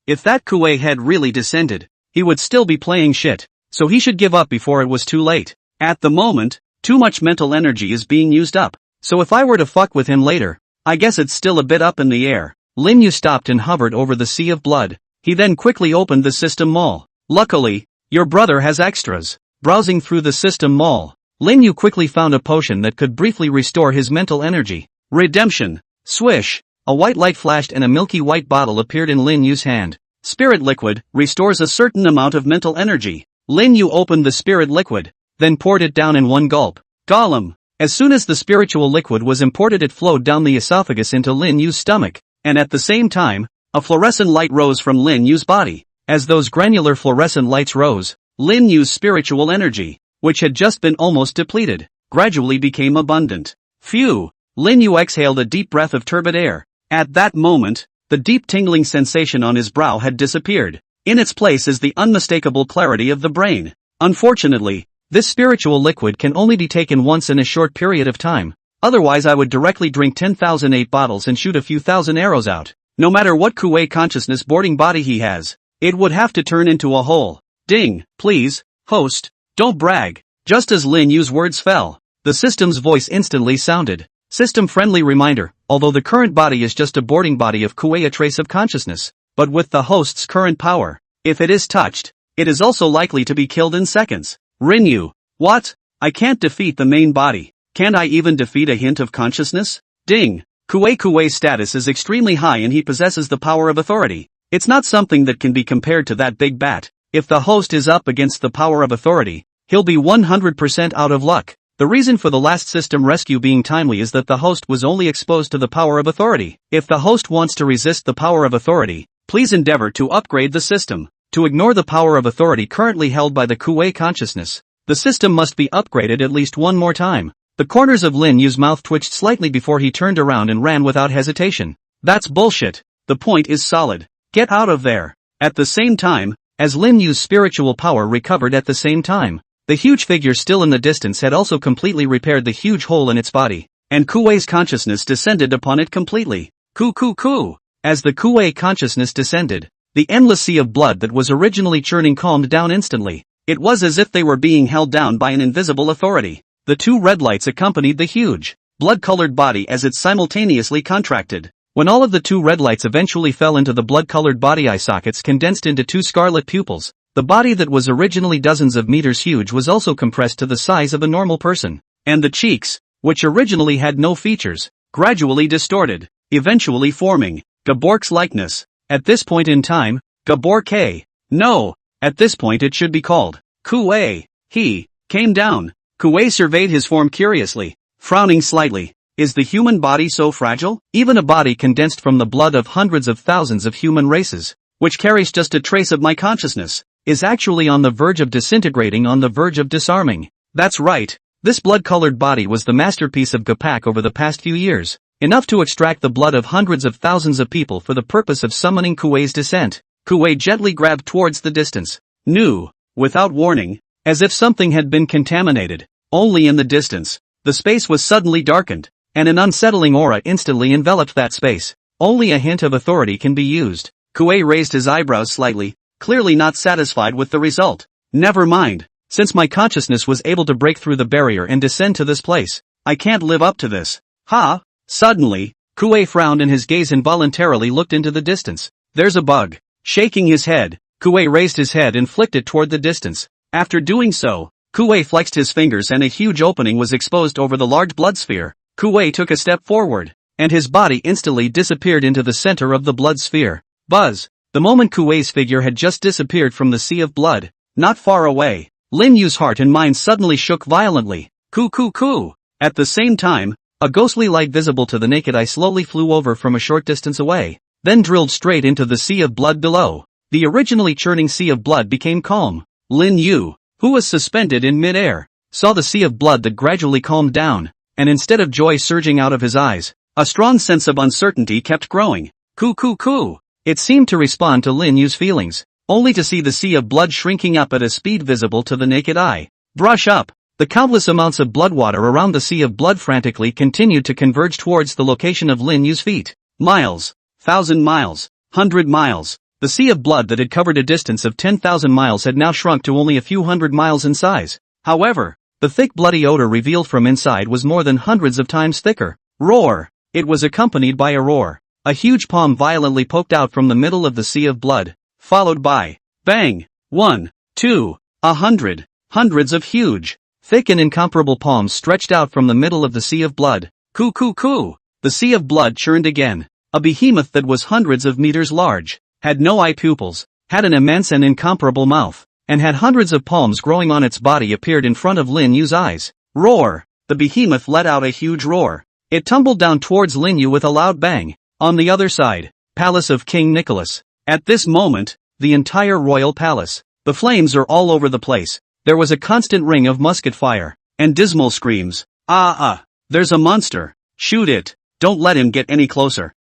if that Kuei had really descended, he would still be playing shit, so he should give up before it was too late. At the moment, too much mental energy is being used up, so if I were to fuck with him later, I guess it's still a bit up in the air. Lin Yu stopped and hovered over the sea of blood. He then quickly opened the system mall. Luckily, your brother has extras. Browsing through the system mall, Lin Yu quickly found a potion that could briefly restore his mental energy. Redemption. Swish. A white light flashed and a milky white bottle appeared in Lin Yu's hand. Spirit liquid restores a certain amount of mental energy. Lin Yu opened the spirit liquid, then poured it down in one gulp. Golem. As soon as the spiritual liquid was imported, it flowed down the esophagus into Lin Yu's stomach, and at the same time, a fluorescent light rose from Lin Yu's body. As those granular fluorescent lights rose, Lin Yu's spiritual energy, which had just been almost depleted, gradually became abundant. Phew! Lin Yu exhaled a deep breath of turbid air. At that moment, the deep tingling sensation on his brow had disappeared. In its place is the unmistakable clarity of the brain. Unfortunately, this spiritual liquid can only be taken once in a short period of time. Otherwise I would directly drink 10,008 bottles and shoot a few thousand arrows out. No matter what Kuei consciousness boarding body he has, it would have to turn into a hole. Ding, please, host, don't brag. Just as Lin Yu's words fell, the system's voice instantly sounded. System-friendly reminder, although the current body is just a boarding body of Kuei, a trace of consciousness, but with the host's current power, if it is touched, it is also likely to be killed in seconds. Rinyu. What? I can't defeat the main body. Can't I even defeat a hint of consciousness? Ding. Kuei's status is extremely high and he possesses the power of authority. It's not something that can be compared to that big bat. If the host is up against the power of authority, he'll be 100% out of luck. The reason for the last system rescue being timely is that the host was only exposed to the power of authority. If the host wants to resist the power of authority, please endeavor to upgrade the system. To ignore the power of authority currently held by the Kuei consciousness, the system must be upgraded at least one more time. The corners of Lin Yu's mouth twitched slightly before he turned around and ran without hesitation. That's bullshit. The point is solid. Get out of there. At the same time, as Lin Yu's spiritual power recovered at the same time, the huge figure still in the distance had also completely repaired the huge hole in its body, and Kuei's consciousness descended upon it completely. Ku. As the Kuei consciousness descended, the endless sea of blood that was originally churning calmed down instantly. It was as if they were being held down by an invisible authority. The two red lights accompanied the huge, blood-colored body as it simultaneously contracted. When all of the two red lights eventually fell into the blood-colored body, eye sockets condensed into two scarlet pupils. The body that was originally dozens of meters huge was also compressed to the size of a normal person. And the cheeks, which originally had no features, gradually distorted, eventually forming Gabork's likeness. At this point in time, Gabork. No, at this point it should be called Kuei. He came down. Kuei surveyed his form curiously, frowning slightly. Is the human body so fragile? Even a body condensed from the blood of hundreds of thousands of human races, which carries just a trace of my consciousness, is actually on the verge of disintegrating, on the verge of disarming. That's right, this blood-colored body was the masterpiece of Gapak over the past few years, enough to extract the blood of hundreds of thousands of people for the purpose of summoning Kuei's descent. Kuei gently grabbed towards the distance, knew, without warning, as if something had been contaminated. Only in the distance, the space was suddenly darkened, and an unsettling aura instantly enveloped that space. Only a hint of authority can be used. Kuei raised his eyebrows slightly, clearly not satisfied with the result. Never mind, since my consciousness was able to break through the barrier and descend to this place, I can't live up to this. Ha! Suddenly, Kuei frowned and his gaze involuntarily looked into the distance. There's a bug. Shaking his head, Kuei raised his head and flicked it toward the distance. After doing so, Kuei flexed his fingers and a huge opening was exposed over the large blood sphere. Kuei took a step forward, and his body instantly disappeared into the center of the blood sphere. Buzz! The moment Kuei's figure had just disappeared from the sea of blood, not far away, Lin Yu's heart and mind suddenly shook violently. Ku. At the same time, a ghostly light visible to the naked eye slowly flew over from a short distance away, then drilled straight into the sea of blood below. The originally churning sea of blood became calm. Lin Yu, who was suspended in mid-air, saw the sea of blood that gradually calmed down, and instead of joy surging out of his eyes, a strong sense of uncertainty kept growing. Ku. It seemed to respond to Lin Yu's feelings, only to see the sea of blood shrinking up at a speed visible to the naked eye. Brush up! The countless amounts of blood water around the sea of blood frantically continued to converge towards the location of Lin Yu's feet. Miles, 1,000 miles, 100 miles. The sea of blood that had covered a distance of 10,000 miles had now shrunk to only a few hundred miles in size. However, the thick bloody odor revealed from inside was more than hundreds of times thicker. Roar! It was accompanied by a roar. A huge palm violently poked out from the middle of the sea of blood, followed by bang! 1, 2, 100. Hundreds of huge, thick and incomparable palms stretched out from the middle of the sea of blood. Coo coo coo. The sea of blood churned again. A behemoth that was hundreds of meters large, had no eye pupils, had an immense and incomparable mouth, and had hundreds of palms growing on its body appeared in front of Lin Yu's eyes. Roar! The behemoth let out a huge roar. It tumbled down towards Lin Yu with a loud bang. On the other side, palace of King Nicholas. At this moment, the entire royal palace. The flames are all over the place. There was a constant ring of musket fire, and dismal screams. There's a monster. Shoot it. Don't let him get any closer.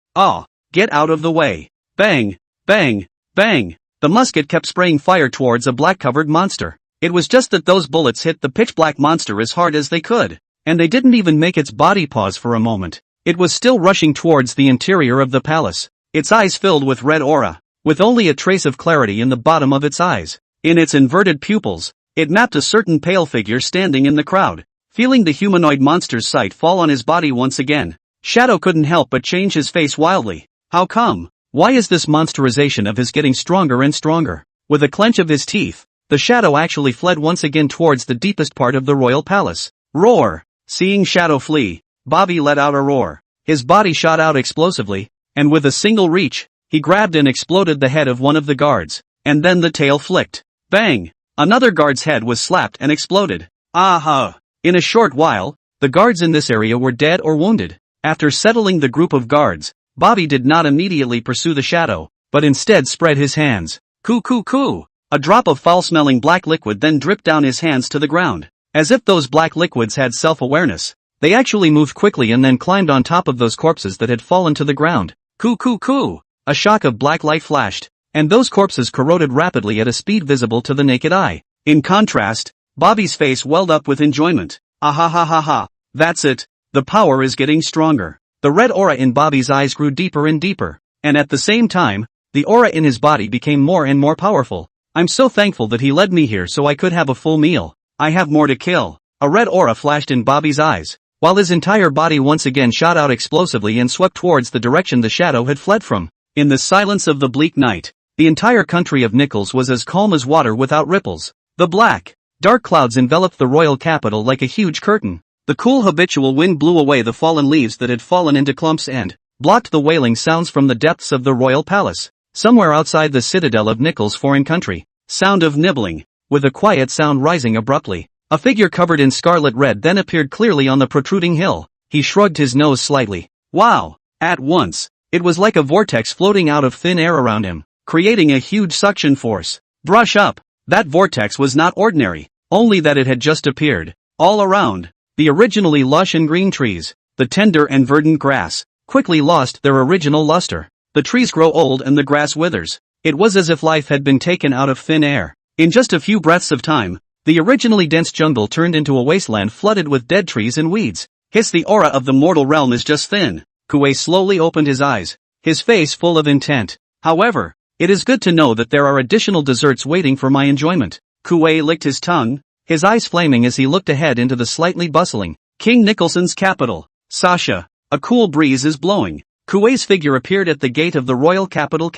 Get out of the way. Bang, bang, bang. The musket kept spraying fire towards a black-covered monster. It was just that those bullets hit the pitch-black monster as hard as they could, and they didn't even make its body pause for a moment. It was still rushing towards the interior of the palace, its eyes filled with red aura, with only a trace of clarity in the bottom of its eyes. In its inverted pupils, it mapped a certain pale figure standing in the crowd. Feeling the humanoid monster's sight fall on his body once again, Shadow couldn't help but change his face wildly. How come? Why is this monsterization of his getting stronger and stronger? With a clench of his teeth, the Shadow actually fled once again towards the deepest part of the royal palace. Roar! Seeing Shadow flee, Bobby let out a roar. His body shot out explosively, and with a single reach, he grabbed and exploded the head of one of the guards, and then the tail flicked. Bang! Another guard's head was slapped and exploded. In a short while, the guards in this area were dead or wounded. After settling the group of guards, Bobby did not immediately pursue the Shadow, but instead spread his hands. Coo coo coo! A drop of foul-smelling black liquid then dripped down his hands to the ground. As if those black liquids had self-awareness, they actually moved quickly and then climbed on top of those corpses that had fallen to the ground. Coo coo coo! A shock of black light flashed, and those corpses corroded rapidly at a speed visible to the naked eye. In contrast, Bobby's face welled up with enjoyment. That's it. The power is getting stronger. The red aura in Bobby's eyes grew deeper and deeper, and at the same time, the aura in his body became more and more powerful. I'm so thankful that he led me here so I could have a full meal. I have more to kill. A red aura flashed in Bobby's eyes, while his entire body once again shot out explosively and swept towards the direction the Shadow had fled from. In the silence of the bleak night, the entire country of Nichols was as calm as water without ripples. The black, dark clouds enveloped the royal capital like a huge curtain. The cool habitual wind blew away the fallen leaves that had fallen into clumps and blocked the wailing sounds from the depths of the royal palace. Somewhere outside the citadel of Nichols' foreign country, sound of nibbling, with a quiet sound rising abruptly. A figure covered in scarlet red then appeared clearly on the protruding hill. He shrugged his nose slightly. Wow! At once, it was like a vortex floating out of thin air around him, creating a huge suction force. Brush up! That vortex was not ordinary, only that it had just appeared. All around, the originally lush and green trees, the tender and verdant grass, quickly lost their original luster. The trees grow old and the grass withers. It was as if life had been taken out of thin air. In just a few breaths of time, the originally dense jungle turned into a wasteland flooded with dead trees and weeds. The aura of the mortal realm is just thin. Kuei slowly opened his eyes, his face full of intent. However, it is good to know that there are additional desserts waiting for my enjoyment. Kuei licked his tongue, his eyes flaming as he looked ahead into the slightly bustling King Nicholson's capital. Sasha, a cool breeze is blowing. Kuei's figure appeared at the gate of the royal capital.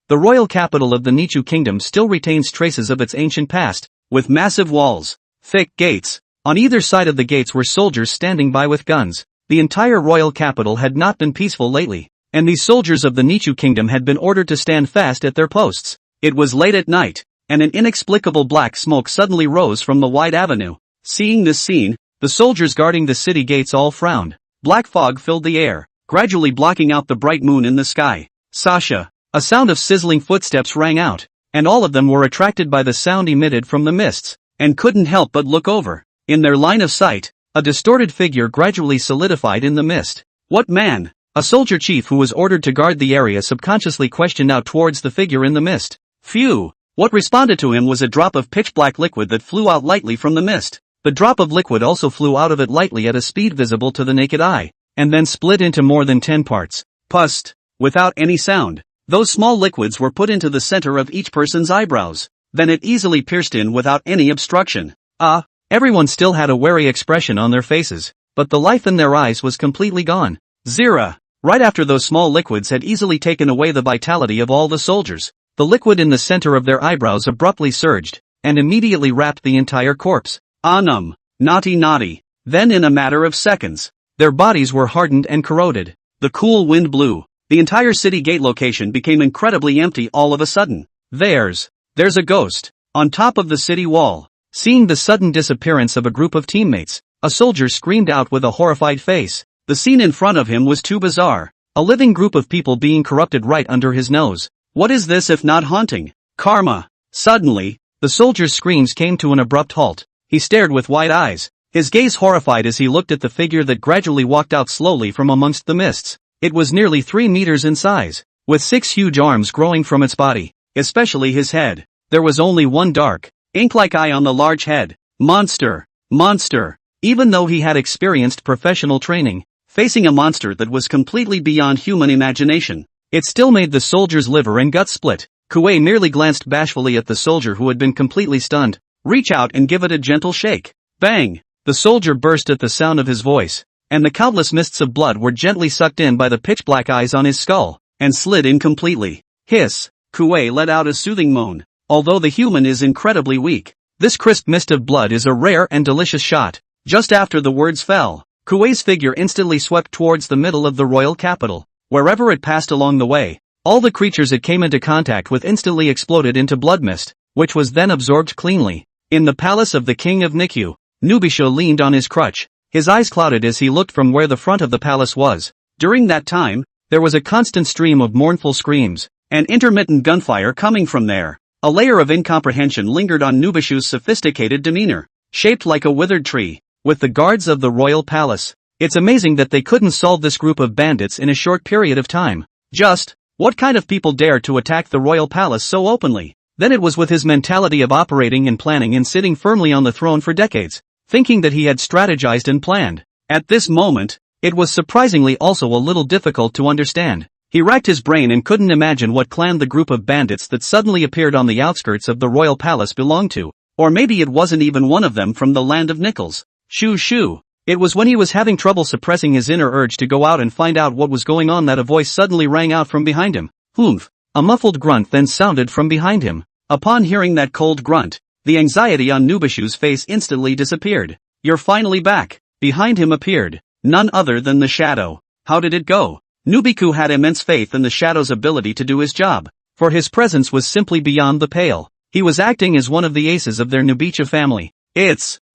The royal capital of the Nichu kingdom still retains traces of its ancient past, with massive walls, thick gates. On either side of the gates were soldiers standing by with guns. The entire royal capital had not been peaceful lately, and these soldiers of the Nichu kingdom had been ordered to stand fast at their posts. It was late at night, and an inexplicable black smoke suddenly rose from the wide avenue. Seeing this scene, the soldiers guarding the city gates all frowned. Black fog filled the air, gradually blocking out the bright moon in the sky. Sasha, a sound of sizzling footsteps rang out, and all of them were attracted by the sound emitted from the mists, and couldn't help but look over. In their line of sight, a distorted figure gradually solidified in the mist. What man? A soldier chief who was ordered to guard the area subconsciously questioned out towards the figure in the mist. Phew! What responded to him was a drop of pitch-black liquid that flew out lightly from the mist. The drop of liquid also flew out of it lightly at a speed visible to the naked eye, and then split into more than 10 parts. Pust! Without any sound. Those small liquids were put into the center of each person's eyebrows. Then it easily pierced in without any obstruction. Everyone still had a wary expression on their faces, but the life in their eyes was completely gone. Zira! Right after those small liquids had easily taken away the vitality of all the soldiers, the liquid in the center of their eyebrows abruptly surged, and immediately wrapped the entire corpse. Naughty naughty. Then in a matter of seconds, their bodies were hardened and corroded. The cool wind blew. The entire city gate location became incredibly empty all of a sudden. There's a ghost on top of the city wall. Seeing the sudden disappearance of a group of teammates, a soldier screamed out with a horrified face. The scene in front of him was too bizarre. A living group of people being corrupted right under his nose. What is this if not haunting? Karma. Suddenly, the soldier's screams came to an abrupt halt. He stared with wide eyes, his gaze horrified as he looked at the figure that gradually walked out slowly from amongst the mists. It was nearly 3 meters in size, with 6 huge arms growing from its body, especially his head. There was only one dark, ink-like eye on the large head. Monster. Even though he had experienced professional training, facing a monster that was completely beyond human imagination, it still made the soldier's liver and guts split. Kuei merely glanced bashfully at the soldier who had been completely stunned. Reach out and give it a gentle shake. Bang! The soldier burst at the sound of his voice, and the countless mists of blood were gently sucked in by the pitch-black eyes on his skull, and slid in completely. Hiss! Kuei let out a soothing moan. Although the human is incredibly weak, this crisp mist of blood is a rare and delicious shot. Just after the words fell, Kuei's figure instantly swept towards the middle of the royal capital. Wherever it passed along the way, all the creatures it came into contact with instantly exploded into blood mist, which was then absorbed cleanly. In the palace of the king of Nikyu, Nubisho leaned on his crutch, his eyes clouded as he looked from where the front of the palace was. During that time, there was a constant stream of mournful screams, and intermittent gunfire coming from there. A layer of incomprehension lingered on Nubishu's sophisticated demeanor, shaped like a withered tree, with the guards of the royal palace. It's amazing that they couldn't solve this group of bandits in a short period of time. What kind of people dared to attack the royal palace so openly? Then it was with his mentality of operating and planning and sitting firmly on the throne for decades, thinking that he had strategized and planned. At this moment, it was surprisingly also a little difficult to understand. He racked his brain and couldn't imagine what clan the group of bandits that suddenly appeared on the outskirts of the royal palace belonged to. Or maybe it wasn't even one of them from the land of Nickels. Shoo. It was when he was having trouble suppressing his inner urge to go out and find out what was going on that a voice suddenly rang out from behind him. Humph! A muffled grunt then sounded from behind him. Upon hearing that cold grunt, the anxiety on Nubishu's face instantly disappeared. You're finally back. Behind him appeared none other than the Shadow. How did it go? Nubiku had immense faith in the Shadow's ability to do his job, for his presence was simply beyond the pale. He was acting as one of the aces of their Nubicha family.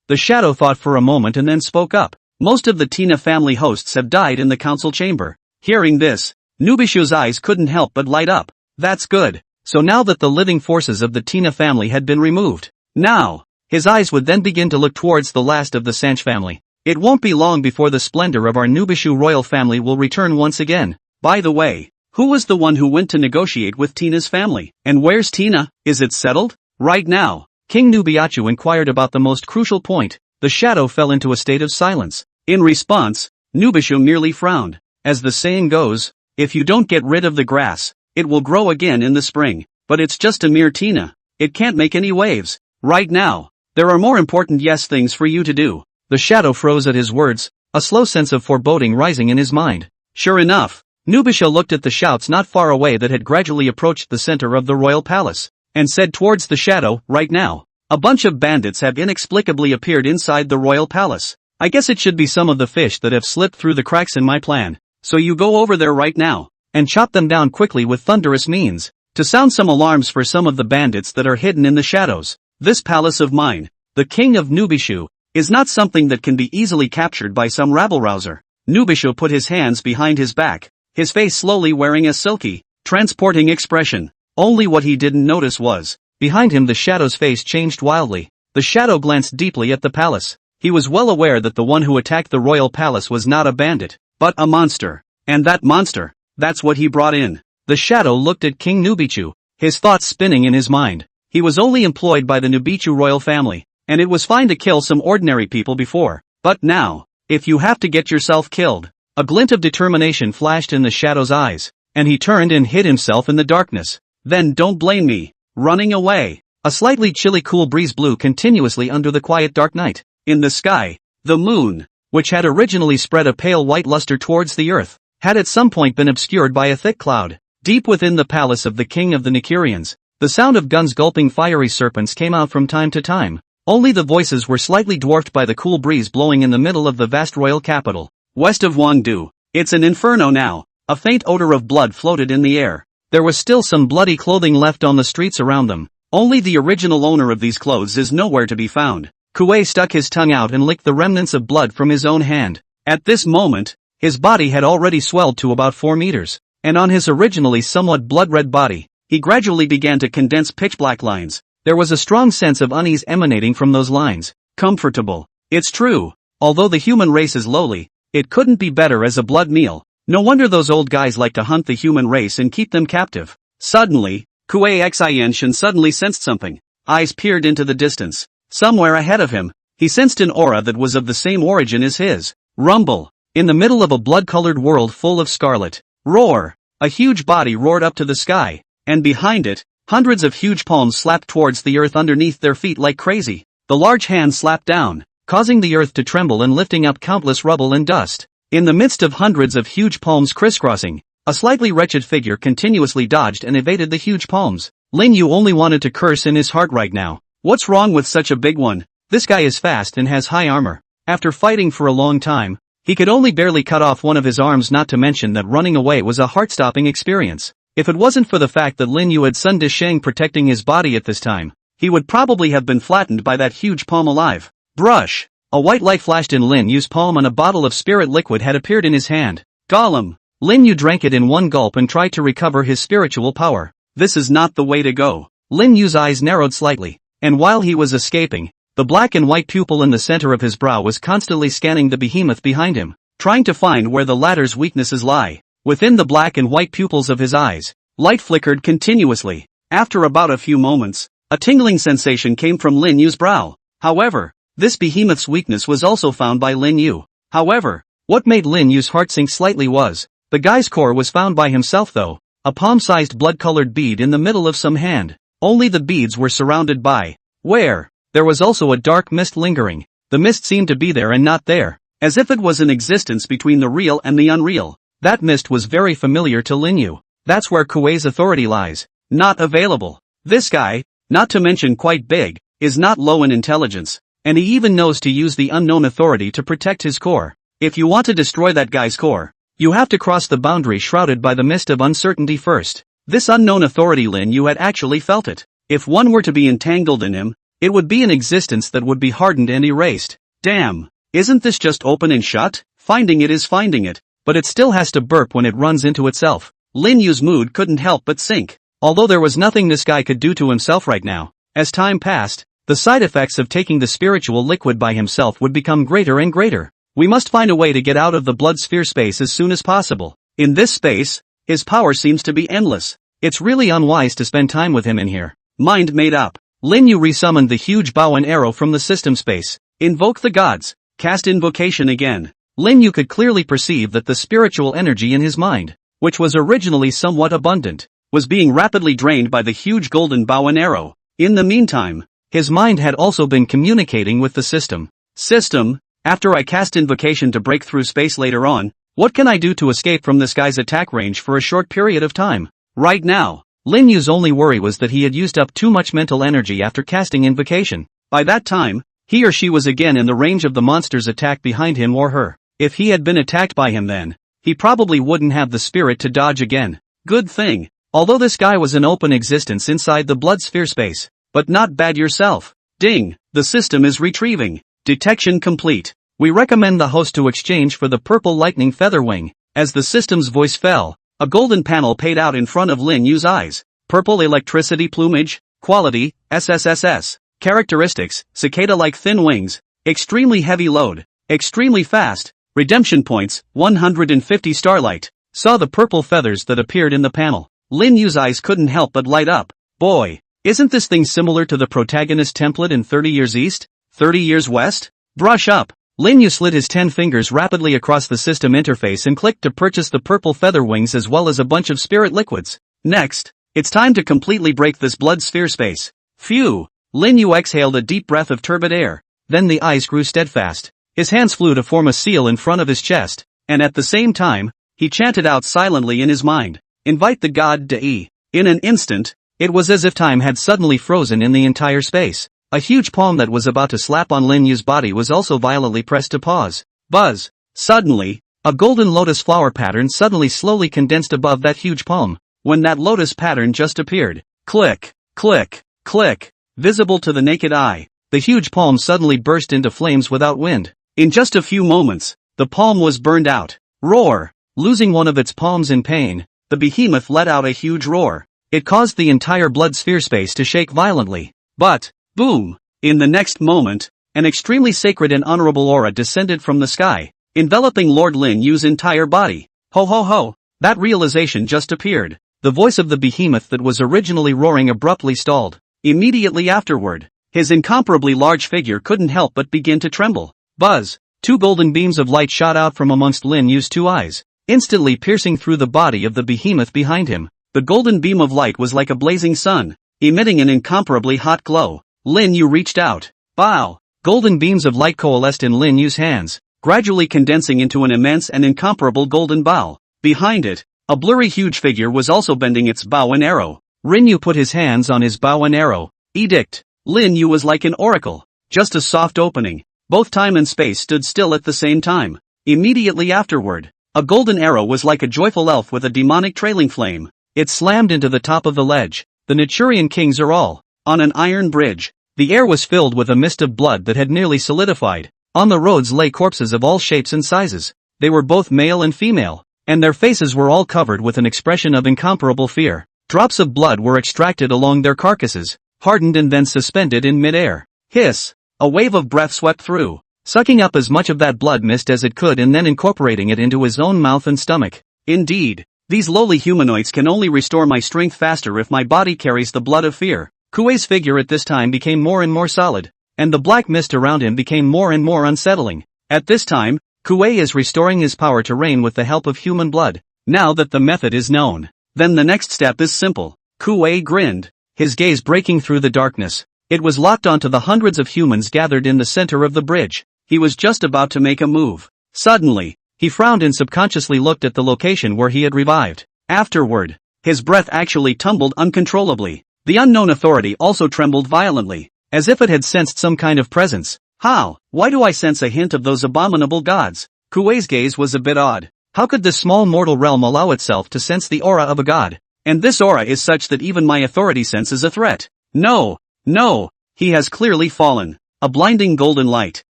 The Shadow thought for a moment and then spoke up. Most of the Tina family hosts have died in the council chamber. Hearing this, Nubishu's eyes couldn't help but light up. That's good. So now that the living forces of the Tina family had been removed, now, his eyes would then begin to look towards the last of the Sanch family. It won't be long before the splendor of our Nubishu royal family will return once again. By the way, who was the one who went to negotiate with Tina's family? And where's Tina? Is it settled? Right now. King Nubiachu inquired about the most crucial point. The Shadow fell into a state of silence. In response, Nubishu merely frowned. As the saying goes, if you don't get rid of the grass, it will grow again in the spring. But it's just a mere Tina. It can't make any waves. Right now, there are more important things for you to do. The Shadow froze at his words, a slow sense of foreboding rising in his mind. Sure enough, Nubishu looked at the shouts not far away that had gradually approached the center of the royal palace, and said towards the Shadow, right now, a bunch of bandits have inexplicably appeared inside the royal palace. I guess it should be some of the fish that have slipped through the cracks in my plan. So you go over there right now, and chop them down quickly with thunderous means, to sound some alarms for some of the bandits that are hidden in the shadows. This palace of mine, the king of Nubishu, is not something that can be easily captured by some rabble-rouser. Nubishu put his hands behind his back, his face slowly wearing a silky, transporting expression. Only what he didn't notice was, behind him the Shadow's face changed wildly. The Shadow glanced deeply at the palace. He was well aware that the one who attacked the royal palace was not a bandit, but a monster. And that monster, that's what he brought in. The Shadow looked at King Nubichu, his thoughts spinning in his mind. He was only employed by the Nubichu royal family, and it was fine to kill some ordinary people before. But now, if you have to get yourself killed. A glint of determination flashed in the Shadow's eyes, and he turned and hid himself in the darkness. Then don't blame me. Running away. A slightly chilly cool breeze blew continuously under the quiet dark night. In the sky, the moon, which had originally spread a pale white luster towards the earth, had at some point been obscured by a thick cloud. Deep within the palace of the king of the Nikurians, the sound of guns gulping fiery serpents came out from time to time. Only the voices were slightly dwarfed by the cool breeze blowing in the middle of the vast royal capital. West of Wangdu, it's an inferno now. A faint odor of blood floated in the air. There was still some bloody clothing left on the streets around them. Only the original owner of these clothes is nowhere to be found. Kuei stuck his tongue out and licked the remnants of blood from his own hand. At this moment, his body had already swelled to about 4 meters, and on his originally somewhat blood-red body, he gradually began to condense pitch-black lines. There was a strong sense of unease emanating from those lines. Comfortable. It's true. Although the human race is lowly, it couldn't be better as a blood meal. No wonder those old guys like to hunt the human race and keep them captive. Suddenly, Kuei Xianshan suddenly sensed something. Eyes peered into the distance. Somewhere ahead of him, he sensed an aura that was of the same origin as his. Rumble. In the middle of a blood-colored world full of scarlet. Roar. A huge body roared up to the sky, and behind it, hundreds of huge palms slapped towards the earth underneath their feet like crazy. The large hands slapped down, causing the earth to tremble and lifting up countless rubble and dust. In the midst of hundreds of huge palms crisscrossing, a slightly wretched figure continuously dodged and evaded the huge palms. Lin Yu only wanted to curse in his heart right now. What's wrong with such a big one? This guy is fast and has high armor. After fighting for a long time, he could only barely cut off one of his arms, not to mention that running away was a heart-stopping experience. If it wasn't for the fact that Lin Yu had Sun Disheng protecting his body at this time, he would probably have been flattened by that huge palm alive. Brush! A white light flashed in Lin Yu's palm and a bottle of spirit liquid had appeared in his hand. Golem! Lin Yu drank it in one gulp and tried to recover his spiritual power. This is not the way to go. Lin Yu's eyes narrowed slightly, and while he was escaping, the black and white pupil in the center of his brow was constantly scanning the behemoth behind him, trying to find where the latter's weaknesses lie. Within the black and white pupils of his eyes, light flickered continuously. After about a few moments, a tingling sensation came from Lin Yu's brow. However, this behemoth's weakness was also found by Lin Yu. However, what made Lin Yu's heart sink slightly was, the guy's core was found by himself though, a palm-sized blood-colored bead in the middle of some hand. Only the beads were surrounded by, where? There was also a dark mist lingering. The mist seemed to be there and not there, as if it was an existence between the real and the unreal. That mist was very familiar to Lin Yu. That's where Kuei's authority lies. Not available. This guy, not to mention quite big, is not low in intelligence, and he even knows to use the unknown authority to protect his core. If you want to destroy that guy's core, you have to cross the boundary shrouded by the mist of uncertainty first. This unknown authority, Lin Yu had actually felt it. If one were to be entangled in him, it would be an existence that would be hardened and erased. Damn, isn't this just open and shut? Finding it is finding it, but it still has to burp when it runs into itself. Lin Yu's mood couldn't help but sink. Although there was nothing this guy could do to himself right now, as time passed, the side effects of taking the spiritual liquid by himself would become greater and greater. We must find a way to get out of the blood sphere space as soon as possible. In this space, his power seems to be endless. It's really unwise to spend time with him in here. Mind made up. Lin Yu resummoned the huge bow and arrow from the system space. Invoke the gods. Cast invocation again. Lin Yu could clearly perceive that the spiritual energy in his mind, which was originally somewhat abundant, was being rapidly drained by the huge golden bow and arrow. In the meantime, his mind had also been communicating with the system. System, after I cast invocation to break through space later on, what can I do to escape from this guy's attack range for a short period of time? Right now, Lin Yu's only worry was that he had used up too much mental energy after casting invocation. By that time, he or she was again in the range of the monster's attack behind him or her. If he had been attacked by him then, he probably wouldn't have the spirit to dodge again. Good thing. Although this guy was an open existence inside the blood sphere space, but not bad yourself. Ding, the system is retrieving. Detection complete. We recommend the host to exchange for the purple lightning feather wing. As the system's voice fell, a golden panel paid out in front of Lin Yu's eyes. Purple electricity plumage, quality, SSSS. Characteristics, cicada-like thin wings, extremely heavy load, extremely fast, redemption points, 150 starlight. Saw the purple feathers that appeared in the panel. Lin Yu's eyes couldn't help but light up. Boy, isn't this thing similar to the protagonist template in 30 Years East, 30 Years West? Brush up. Lin Yu slid his 10 fingers rapidly across the system interface and clicked to purchase the purple feather wings as well as a bunch of spirit liquids. Next, it's time to completely break this blood sphere space. Phew! Lin Yu exhaled a deep breath of turbid air. Then the eyes grew steadfast. His hands flew to form a seal in front of his chest, and at the same time, he chanted out silently in his mind. invite the god De. In an instant, it was as if time had suddenly frozen in the entire space. A huge palm that was about to slap on Lin Yu's body was also violently pressed to pause. Buzz! Suddenly, a golden lotus flower pattern suddenly slowly condensed above that huge palm. When that lotus pattern just appeared, click, click, click, visible to the naked eye, the huge palm suddenly burst into flames without wind. In just a few moments, the palm was burned out. Roar! Losing one of its palms in pain, the behemoth let out a huge roar. It caused the entire blood sphere space to shake violently. But, boom! In the next moment, an extremely sacred and honorable aura descended from the sky, enveloping Lord Lin Yu's entire body. Ho ho ho! That realization just appeared. The voice of the behemoth that was originally roaring abruptly stalled. Immediately afterward, his incomparably large figure couldn't help but begin to tremble. Buzz! Two golden beams of light shot out from amongst Lin Yu's two eyes, instantly piercing through the body of the behemoth behind him. The golden beam of light was like a blazing sun, emitting an incomparably hot glow. Lin Yu reached out. Bow! Golden beams of light coalesced in Lin Yu's hands, gradually condensing into an immense and incomparable golden bow. Behind it, a blurry huge figure was also bending its bow and arrow. Lin Yu put his hands on his bow and arrow. Edict! Lin Yu was like an oracle. Just a soft opening. Both time and space stood still at the same time. Immediately afterward, a golden arrow was like a joyful elf with a demonic trailing flame. It slammed into the top of the ledge. The Naturian kings are all on an iron bridge. The air was filled with a mist of blood that had nearly solidified. On the roads lay corpses of all shapes and sizes. They were both male and female, and their faces were all covered with an expression of incomparable fear. Drops of blood were extracted along their carcasses, hardened and then suspended in mid-air. Hiss! A wave of breath swept through, sucking up as much of that blood mist as it could and then incorporating it into his own mouth and stomach. Indeed, these lowly humanoids can only restore my strength faster if my body carries the blood of fear. Kuei's figure at this time became more and more solid, and the black mist around him became more and more unsettling. At this time, Kuei is restoring his power to reign with the help of human blood. Now that the method is known, then the next step is simple. Kuei grinned, his gaze breaking through the darkness. It was locked onto the hundreds of humans gathered in the center of the bridge. He was just about to make a move. Suddenly, he frowned and subconsciously looked at the location where he had revived. Afterward, his breath actually tumbled uncontrollably. The unknown authority also trembled violently, as if it had sensed some kind of presence. How? Why do I sense a hint of those abominable gods? Kuei's gaze was a bit odd. How could this small mortal realm allow itself to sense the aura of a god? And this aura is such that even my authority senses a threat. No! No! He has clearly fallen. A blinding golden light.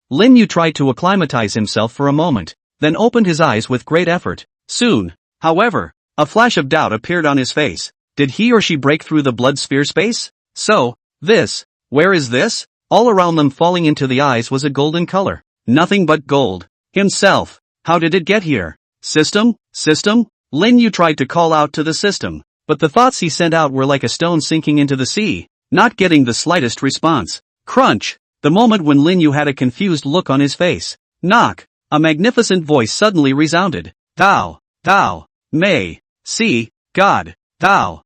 Lin Yu tried to acclimatize himself for a moment, then opened his eyes with great effort. Soon, however, a flash of doubt appeared on his face. Did he or she break through the blood sphere space? So, where is this? All around them falling into the eyes was a golden color. Nothing but gold. Himself. How did it get here? System? Lin Yu tried to call out to the system, but the thoughts he sent out were like a stone sinking into the sea, not getting the slightest response. Crunch! The moment when Lin Yu had a confused look on his face. Knock! A magnificent voice suddenly resounded. Thou, may, see, God. Thou,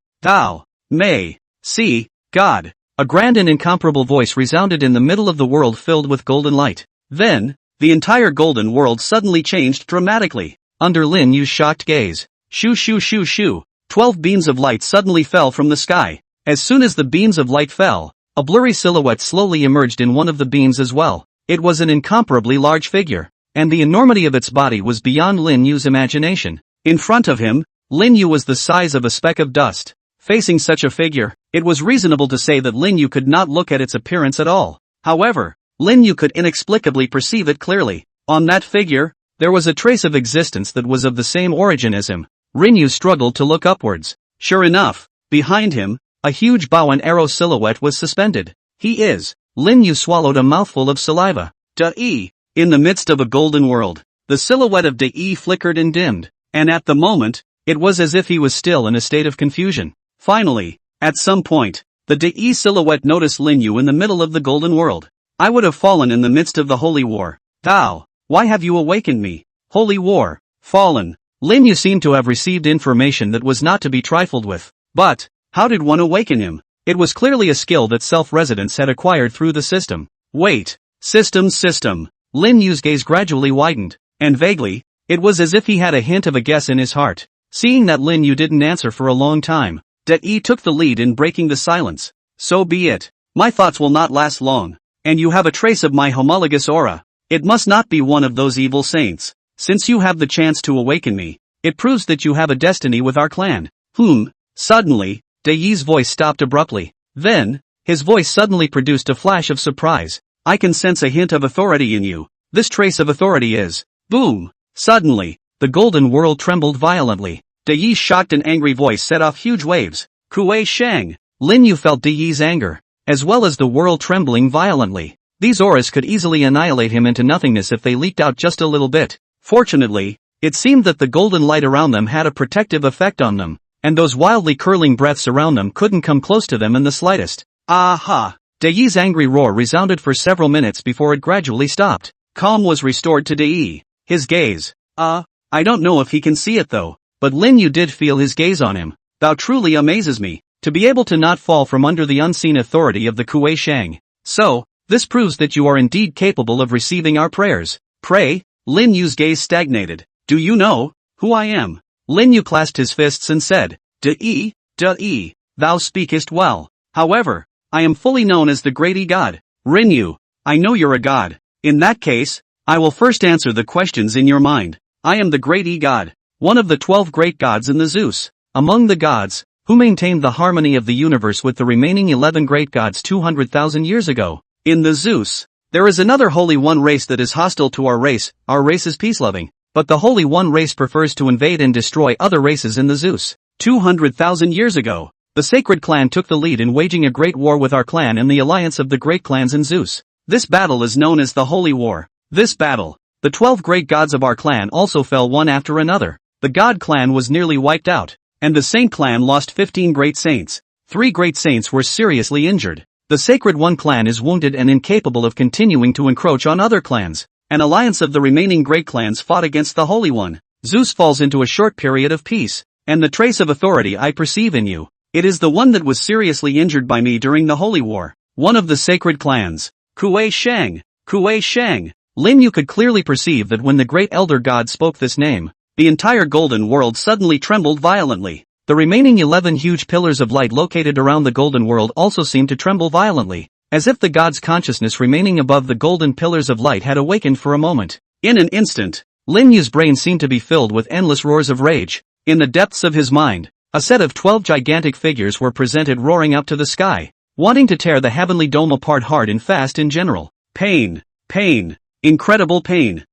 may, see, God. A grand and incomparable voice resounded in the middle of the world filled with golden light. Then, the entire golden world suddenly changed dramatically. Under Lin Yu's shocked gaze. Shoo shoo shoo shoo. 12 beams of light suddenly fell from the sky. As soon as the beams of light fell, a blurry silhouette slowly emerged in one of the beams as well. It was an incomparably large figure, and the enormity of its body was beyond Lin Yu's imagination. In front of him, Lin Yu was the size of a speck of dust. Facing such a figure, it was reasonable to say that Lin Yu could not look at its appearance at all. However, Lin Yu could inexplicably perceive it clearly. On that figure, there was a trace of existence that was of the same origin as him. Lin Yu struggled to look upwards. Sure enough, behind him, a huge bow and arrow silhouette was suspended. Lin Yu swallowed a mouthful of saliva. De. In the midst of a golden world, the silhouette of De flickered and dimmed, and at the moment, it was as if he was still in a state of confusion. Finally, at some point, the De silhouette noticed Lin Yu in the middle of the golden world. I would have fallen in the midst of the holy war. Thou, why have you awakened me? Holy war, fallen. Lin Yu seemed to have received information that was not to be trifled with. But, how did one awaken him? It was clearly a skill that self-residents had acquired through the system. Wait, system. Lin Yu's gaze gradually widened, and vaguely, it was as if he had a hint of a guess in his heart. Seeing that Lin Yu didn't answer for a long time, De-yi took the lead in breaking the silence. So be it. My thoughts will not last long. And you have a trace of my homologous aura. It must not be one of those evil saints. Since you have the chance to awaken me, it proves that you have a destiny with our clan. Suddenly, De-yi's voice stopped abruptly. Then, his voice suddenly produced a flash of surprise. I can sense a hint of authority in you. This trace of authority is... Boom! Suddenly, the golden world trembled violently. De-yi's shocked and angry voice set off huge waves. Kuei Shang! Lin Yu felt De-yi's anger, as well as the world trembling violently. These auras could easily annihilate him into nothingness if they leaked out just a little bit. Fortunately, it seemed that the golden light around them had a protective effect on them, and those wildly curling breaths around them couldn't come close to them in the slightest. Aha! De-yi's angry roar resounded for several minutes before it gradually stopped. Calm was restored to De-yi. His gaze. I don't know if he can see it though, but Lin Yu did feel his gaze on him. Thou truly amazes me, to be able to not fall from under the unseen authority of the Kuei Shang. So, this proves that you are indeed capable of receiving our prayers. Pray? Lin Yu's gaze stagnated. Do you know who I am? Lin Yu clasped his fists and said, De-yi, thou speakest well. However, I am fully known as the Great E-God. Rin Yu, I know you're a god. In that case, I will first answer the questions in your mind. I am the Great E-God, one of the 12 great gods in the Zeus. Among the gods, who maintained the harmony of the universe with the remaining 11 great gods 200,000 years ago. In the Zeus, there is another Holy One race that is hostile to our race is peace-loving, but the Holy One race prefers to invade and destroy other races in the Zeus. 200,000 years ago, the Sacred Clan took the lead in waging a great war with our clan and the alliance of the great clans in Zeus. This battle is known as the Holy War. This battle, the 12 great gods of our clan also fell one after another. The God clan was nearly wiped out, and the Saint clan lost 15 great saints. 3 great saints were seriously injured. The Sacred One clan is wounded and incapable of continuing to encroach on other clans. An alliance of the remaining great clans fought against the Holy One. Zeus falls into a short period of peace, and the trace of authority I perceive in you. It is the one that was seriously injured by me during the Holy War. One of the sacred clans. Kuei Shang. Kuei Shang. Lin Yu could clearly perceive that when the great elder god spoke this name, the entire golden world suddenly trembled violently. The remaining 11 huge pillars of light located around the golden world also seemed to tremble violently, as if the god's consciousness remaining above the golden pillars of light had awakened for a moment. In an instant, Lin Yu's brain seemed to be filled with endless roars of rage. In the depths of his mind, a set of 12 gigantic figures were presented roaring up to the sky, wanting to tear the heavenly dome apart hard and fast in general. Pain. Pain. Incredible pain.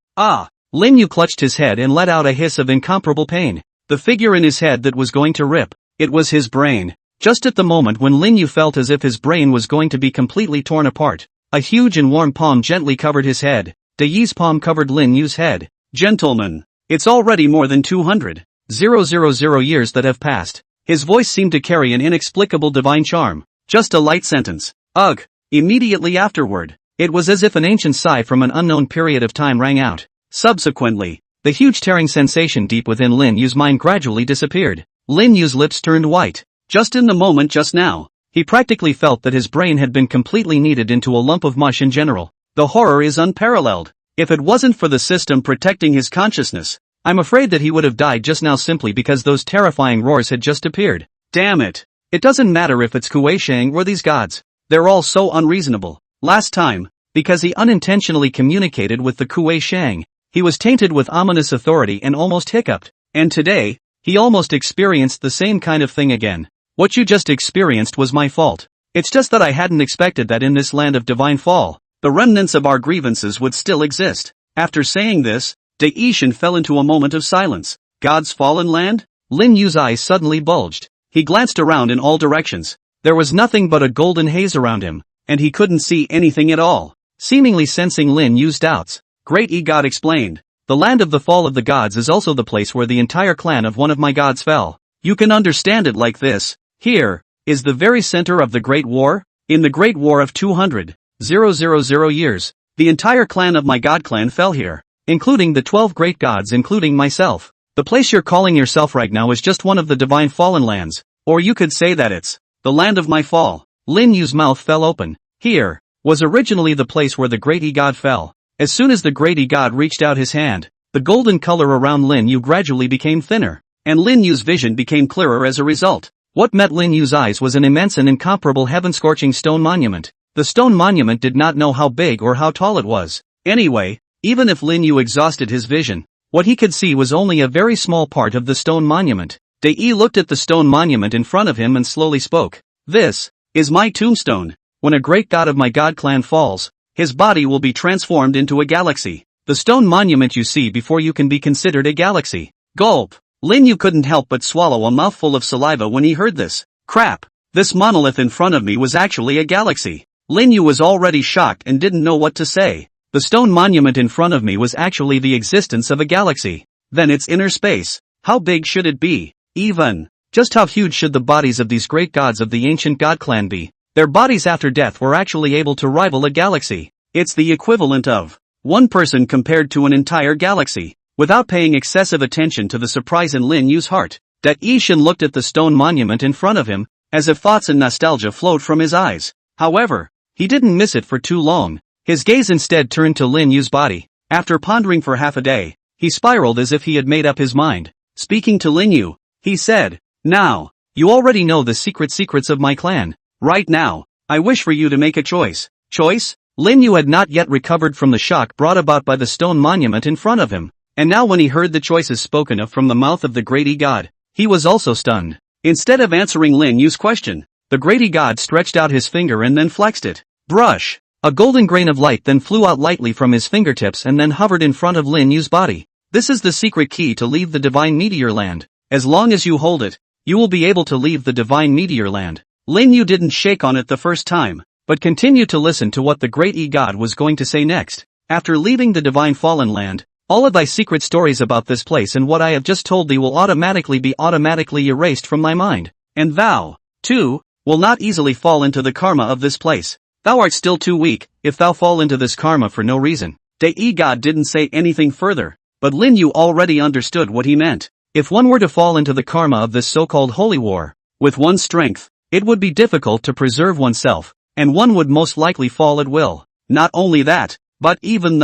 Lin Yu clutched his head and let out a hiss of incomparable pain. The figure in his head that was going to rip. It was his brain. Just at the moment when Lin Yu felt as if his brain was going to be completely torn apart, a huge and warm palm gently covered his head. De-yi's palm covered Lin Yu's head. Gentlemen, it's already more than 200,000 years that have passed. His voice seemed to carry an inexplicable divine charm. Just a light sentence. Ugh. Immediately afterward, it was as if an ancient sigh from an unknown period of time rang out. Subsequently, the huge tearing sensation deep within Lin Yu's mind gradually disappeared. Lin Yu's lips turned white. Just in the moment just now, he practically felt that his brain had been completely kneaded into a lump of mush in general. The horror is unparalleled. If it wasn't for the system protecting his consciousness, I'm afraid that he would have died just now simply because those terrifying roars had just appeared. Damn it. It doesn't matter if it's Kuei Shang or these gods. They're all so unreasonable. Last time, because he unintentionally communicated with the Kuei Shang, he was tainted with ominous authority and almost hiccuped. And today, he almost experienced the same kind of thing again. What you just experienced was my fault. It's just that I hadn't expected that in this land of divine fall, the remnants of our grievances would still exist. After saying this, De-yi fell into a moment of silence. God's fallen land? Lin Yu's eyes suddenly bulged. He glanced around in all directions. There was nothing but a golden haze around him, and he couldn't see anything at all. Seemingly sensing Lin Yu's doubts, Great E-God explained, the land of the fall of the gods is also the place where the entire clan of one of my gods fell. You can understand it like this. Here is the very center of the Great War. In the Great War of 200,000 years, the entire clan of my god clan fell here, including the 12 great gods including myself. The place you're calling yourself right now is just one of the divine fallen lands, or you could say that it's the land of my fall. Lin Yu's mouth fell open. Here was originally the place where the Great E-God fell. As soon as the Great E-God reached out his hand, the golden color around Lin Yu gradually became thinner. and Lin Yu's vision became clearer as a result. What met Lin Yu's eyes was an immense and incomparable heaven-scorching stone monument. The stone monument did not know how big or how tall it was. Anyway, even if Lin Yu exhausted his vision, what he could see was only a very small part of the stone monument. Dai looked at the stone monument in front of him and slowly spoke. This is my tombstone. When a great god of my god clan falls, his body will be transformed into a galaxy. The stone monument you see before you can be considered a galaxy. Gulp. Lin Yu couldn't help but swallow a mouthful of saliva when he heard this. Crap. This monolith in front of me was actually a galaxy. Lin Yu was already shocked and didn't know what to say. The stone monument in front of me was actually the existence of a galaxy. Then its inner space. How big should it be? Even. Just how huge should the bodies of these great gods of the ancient god clan be? Their bodies after death were actually able to rival a galaxy. It's the equivalent of one person compared to an entire galaxy. Without paying excessive attention to the surprise in Lin Yu's heart, Dai Shin looked at the stone monument in front of him, as if thoughts and nostalgia flowed from his eyes. However, he didn't miss it for too long. His gaze instead turned to Lin Yu's body. After pondering for half a day, he spiraled as if he had made up his mind. Speaking to Lin Yu, he said, "Now, you already know the secrets of my clan. Right now, I wish for you to make a choice." Choice? Lin Yu had not yet recovered from the shock brought about by the stone monument in front of him. And now when he heard the choices spoken of from the mouth of the great god, he was also stunned. Instead of answering Lin Yu's question, the great god stretched out his finger and then flexed it. Brush! A golden grain of light then flew out lightly from his fingertips and then hovered in front of Lin Yu's body. This is the secret key to leave the divine meteor land. As long as you hold it, you will be able to leave the divine meteor land. Lin Yu didn't shake on it the first time, but continued to listen to what the great god was going to say next. After leaving the divine fallen land, all of thy secret stories about this place and what I have just told thee will automatically be erased from thy mind. And thou, too, will not easily fall into the karma of this place. Thou art still too weak, if thou fall into this karma for no reason. Dai God didn't say anything further, but Lin Yu already understood what he meant. If one were to fall into the karma of this so-called holy war, with one's strength, it would be difficult to preserve oneself, and one would most likely fall at will. Not only that, but even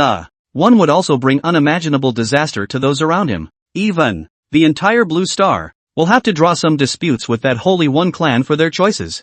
one would also bring unimaginable disaster to those around him. Even the entire Blue Star will have to draw some disputes with that Holy One clan for their choices.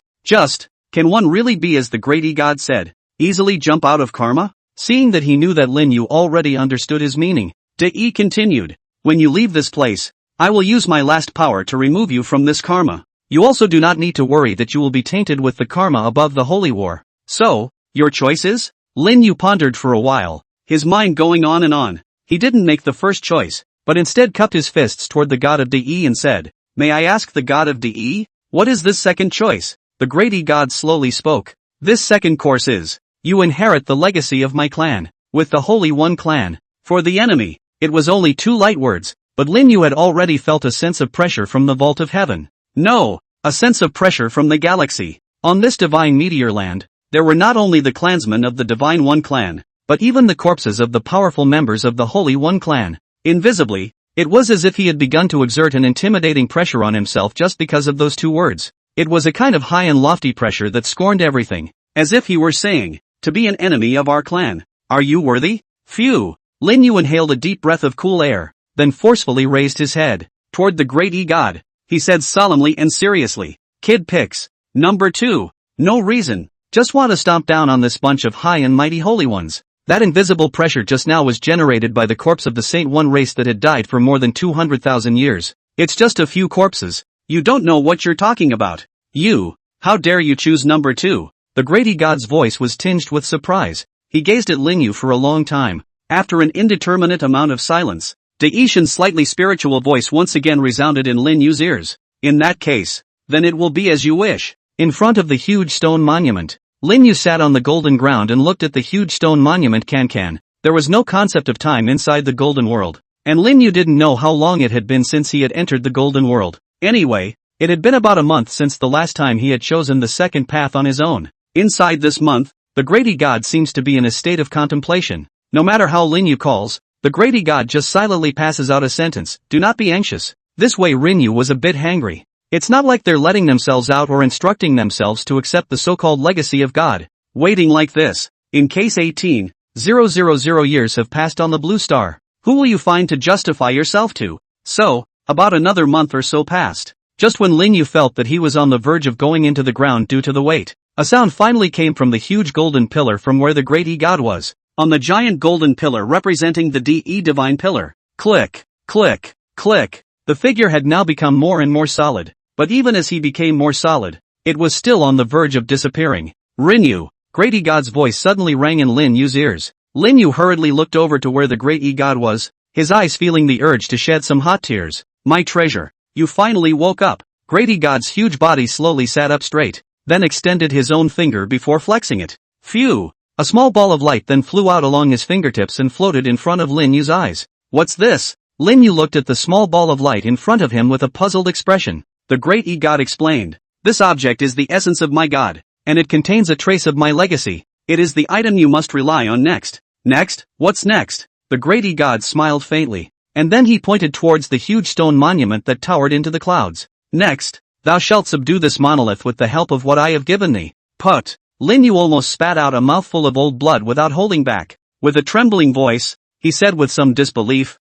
Can one really be, as the great god said, easily jump out of karma? Seeing that he knew that Lin Yu already understood his meaning, Dai continued, when you leave this place, I will use my last power to remove you from this karma. You also do not need to worry that you will be tainted with the karma above the holy war. So, your choice is? Lin Yu pondered for a while, his mind going on and on. He didn't make the first choice, but instead cupped his fists toward the god of Dai and said, May I ask the god of Dai, what is this second choice? The great god slowly spoke. This second course is, you inherit the legacy of my clan, with the Holy One clan. For the enemy, it was only 2 light words, but Lin Yu had already felt a sense of pressure from the vault of heaven. No, a sense of pressure from the galaxy. On this divine meteor land, there were not only the clansmen of the Divine One clan, but even the corpses of the powerful members of the Holy One clan. Invisibly, it was as if he had begun to exert an intimidating pressure on himself just because of those 2 words. It was a kind of high and lofty pressure that scorned everything, as if he were saying, to be an enemy of our clan, are you worthy? Phew! Lin Yu inhaled a deep breath of cool air, then forcefully raised his head toward the great god. He said solemnly and seriously, Kid picks. Number 2. No reason, just want to stomp down on this bunch of high and mighty holy ones. That invisible pressure just now was generated by the corpse of the Saint One race that had died for more than 200,000 years. It's just a few corpses. You don't know what you're talking about. You, how dare you choose number 2? The great god's voice was tinged with surprise. He gazed at Lin Yu for a long time. After an indeterminate amount of silence, Dai Shin's slightly spiritual voice once again resounded in Lin Yu's ears. In that case, then it will be as you wish. In front of the huge stone monument, Lin Yu sat on the golden ground and looked at the huge stone monument can. There was no concept of time inside the golden world, and Lin Yu didn't know how long it had been since he had entered the golden world. Anyway, it had been about a month since the last time he had chosen the second path on his own. Inside this month, the great god seems to be in a state of contemplation. No matter how Lin Yu calls, the great god just silently passes out a sentence, do not be anxious. This way Lin Yu was a bit hangry. It's not like they're letting themselves out or instructing themselves to accept the so-called legacy of God. Waiting like this. In case 18,000 years have passed on the Blue Star, who will you find to justify yourself to? So, About another month or so passed. Just when Lin Yu felt that he was on the verge of going into the ground due to the weight, a sound finally came from the huge golden pillar from where the great E-God was. On the giant golden pillar representing the DE divine pillar. Click, click, click. The figure had now become more and more solid, but even as he became more solid, it was still on the verge of disappearing. Rinyu, great E-God's voice suddenly rang in Lin Yu's ears. Lin Yu hurriedly looked over to where the great E-God was, his eyes feeling the urge to shed some hot tears. My treasure, you finally woke up. Great E-God's huge body slowly sat up straight, then extended his own finger before flexing it. Phew! A small ball of light then flew out along his fingertips and floated in front of Lin Yu's eyes. What's this? Lin Yu looked at the small ball of light in front of him with a puzzled expression. The great E-God explained. This object is the essence of my God, and it contains a trace of my legacy. It is the item you must rely on next. Next? What's next? The great E-God smiled faintly, and then he pointed towards the huge stone monument that towered into the clouds. Next, thou shalt subdue this monolith with the help of what I have given thee. Put. Lin Yu almost spat out a mouthful of old blood without holding back. With a trembling voice, he said with some disbelief,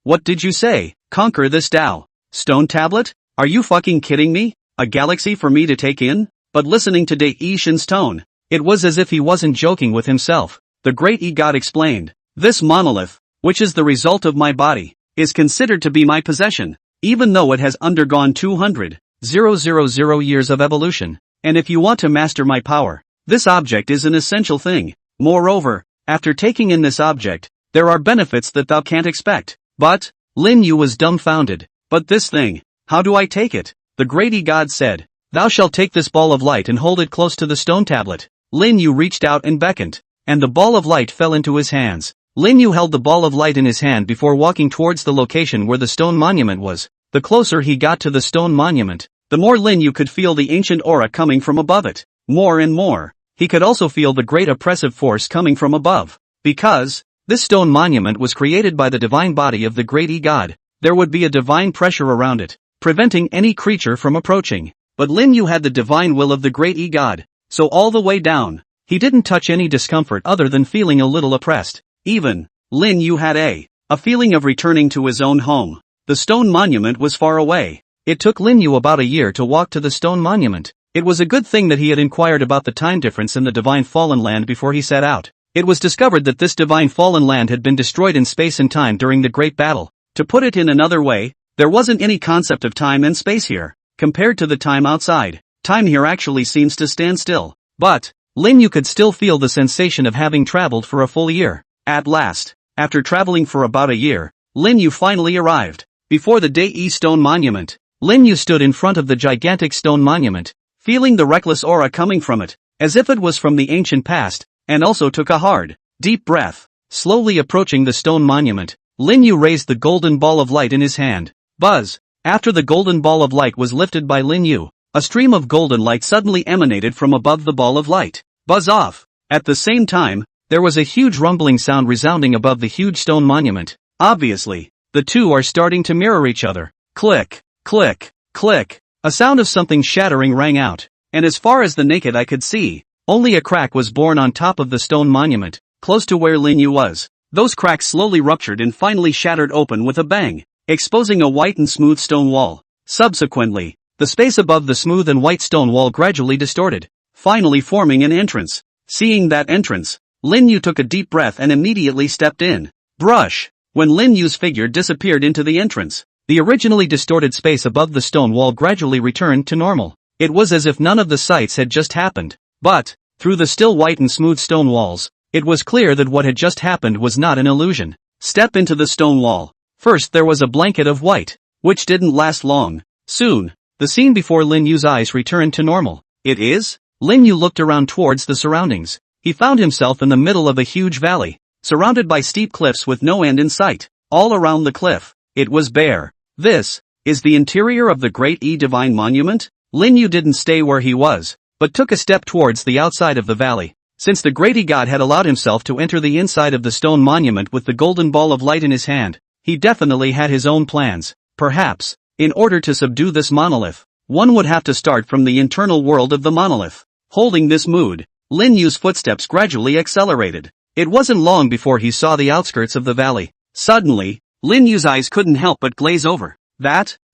what did you say? Conquer this Tao stone tablet? Are you fucking kidding me? A galaxy for me to take in? But listening to Dai Shin's tone, it was as if he wasn't joking with himself. The great E-God explained. This monolith, which is the result of my body, is considered to be my possession, even though it has undergone 200,000 years of evolution. And if you want to master my power, this object is an essential thing. Moreover, after taking in this object, there are benefits that thou can't expect. But, Lin Yu was dumbfounded. But this thing, how do I take it? The great E-God said. Thou shalt take this ball of light and hold it close to the stone tablet. Lin Yu reached out and beckoned, and the ball of light fell into his hands. Lin Yu held the ball of light in his hand before walking towards the location where the stone monument was. The closer he got to the stone monument, the more Lin Yu could feel the ancient aura coming from above it. More and more, he could also feel the great oppressive force coming from above. Because this stone monument was created by the divine body of the great E-God, there would be a divine pressure around it, preventing any creature from approaching. But Lin Yu had the divine will of the great E-God, so all the way down, he didn't touch any discomfort other than feeling a little oppressed. Even, Lin Yu had a feeling of returning to his own home. The stone monument was far away. It took Lin Yu about a year to walk to the stone monument. It was a good thing that he had inquired about the time difference in the divine fallen land before he set out. It was discovered that this divine fallen land had been destroyed in space and time during the Great Battle. To put it in another way, there wasn't any concept of time and space here. Compared to the time outside, time here actually seems to stand still. But, Lin Yu could still feel the sensation of having traveled for a full year. At last, after traveling for about a year, Lin Yu finally arrived. Before the Dai Stone Monument, Lin Yu stood in front of the gigantic stone monument, feeling the reckless aura coming from it, as if it was from the ancient past, and also took a hard, deep breath. Slowly approaching the stone monument, Lin Yu raised the golden ball of light in his hand. Buzz! After the golden ball of light was lifted by Lin Yu, a stream of golden light suddenly emanated from above the ball of light. Buzz off! At the same time, there was a huge rumbling sound resounding above the huge stone monument. Obviously, the two are starting to mirror each other. Click, click, click. A sound of something shattering rang out, and as far as the naked eye could see, only a crack was born on top of the stone monument, close to where Lin Yu was. Those cracks slowly ruptured and finally shattered open with a bang, exposing a white and smooth stone wall. Subsequently, the space above the smooth and white stone wall gradually distorted, finally forming an entrance. Seeing that entrance, Lin Yu took a deep breath and immediately stepped in. Brush! When Lin Yu's figure disappeared into the entrance, the originally distorted space above the stone wall gradually returned to normal. It was as if none of the sights had just happened. But, through the still white and smooth stone walls, it was clear that what had just happened was not an illusion. Step into the stone wall. First there was a blanket of white, which didn't last long. Soon, the scene before Lin Yu's eyes returned to normal. It is? Lin Yu looked around towards the surroundings. He found himself in the middle of a huge valley, surrounded by steep cliffs with no end in sight. All around the cliff, it was bare. This is the interior of the Great E Divine Monument? Lin Yu didn't stay where he was, but took a step towards the outside of the valley. Since the Great E-God had allowed himself to enter the inside of the stone monument with the golden ball of light in his hand, he definitely had his own plans. Perhaps, in order to subdue this monolith, one would have to start from the internal world of the monolith. Holding this mood, Lin Yu's footsteps gradually accelerated. It wasn't long before he saw the outskirts of the valley. Suddenly, Lin Yu's eyes couldn't help but glaze over.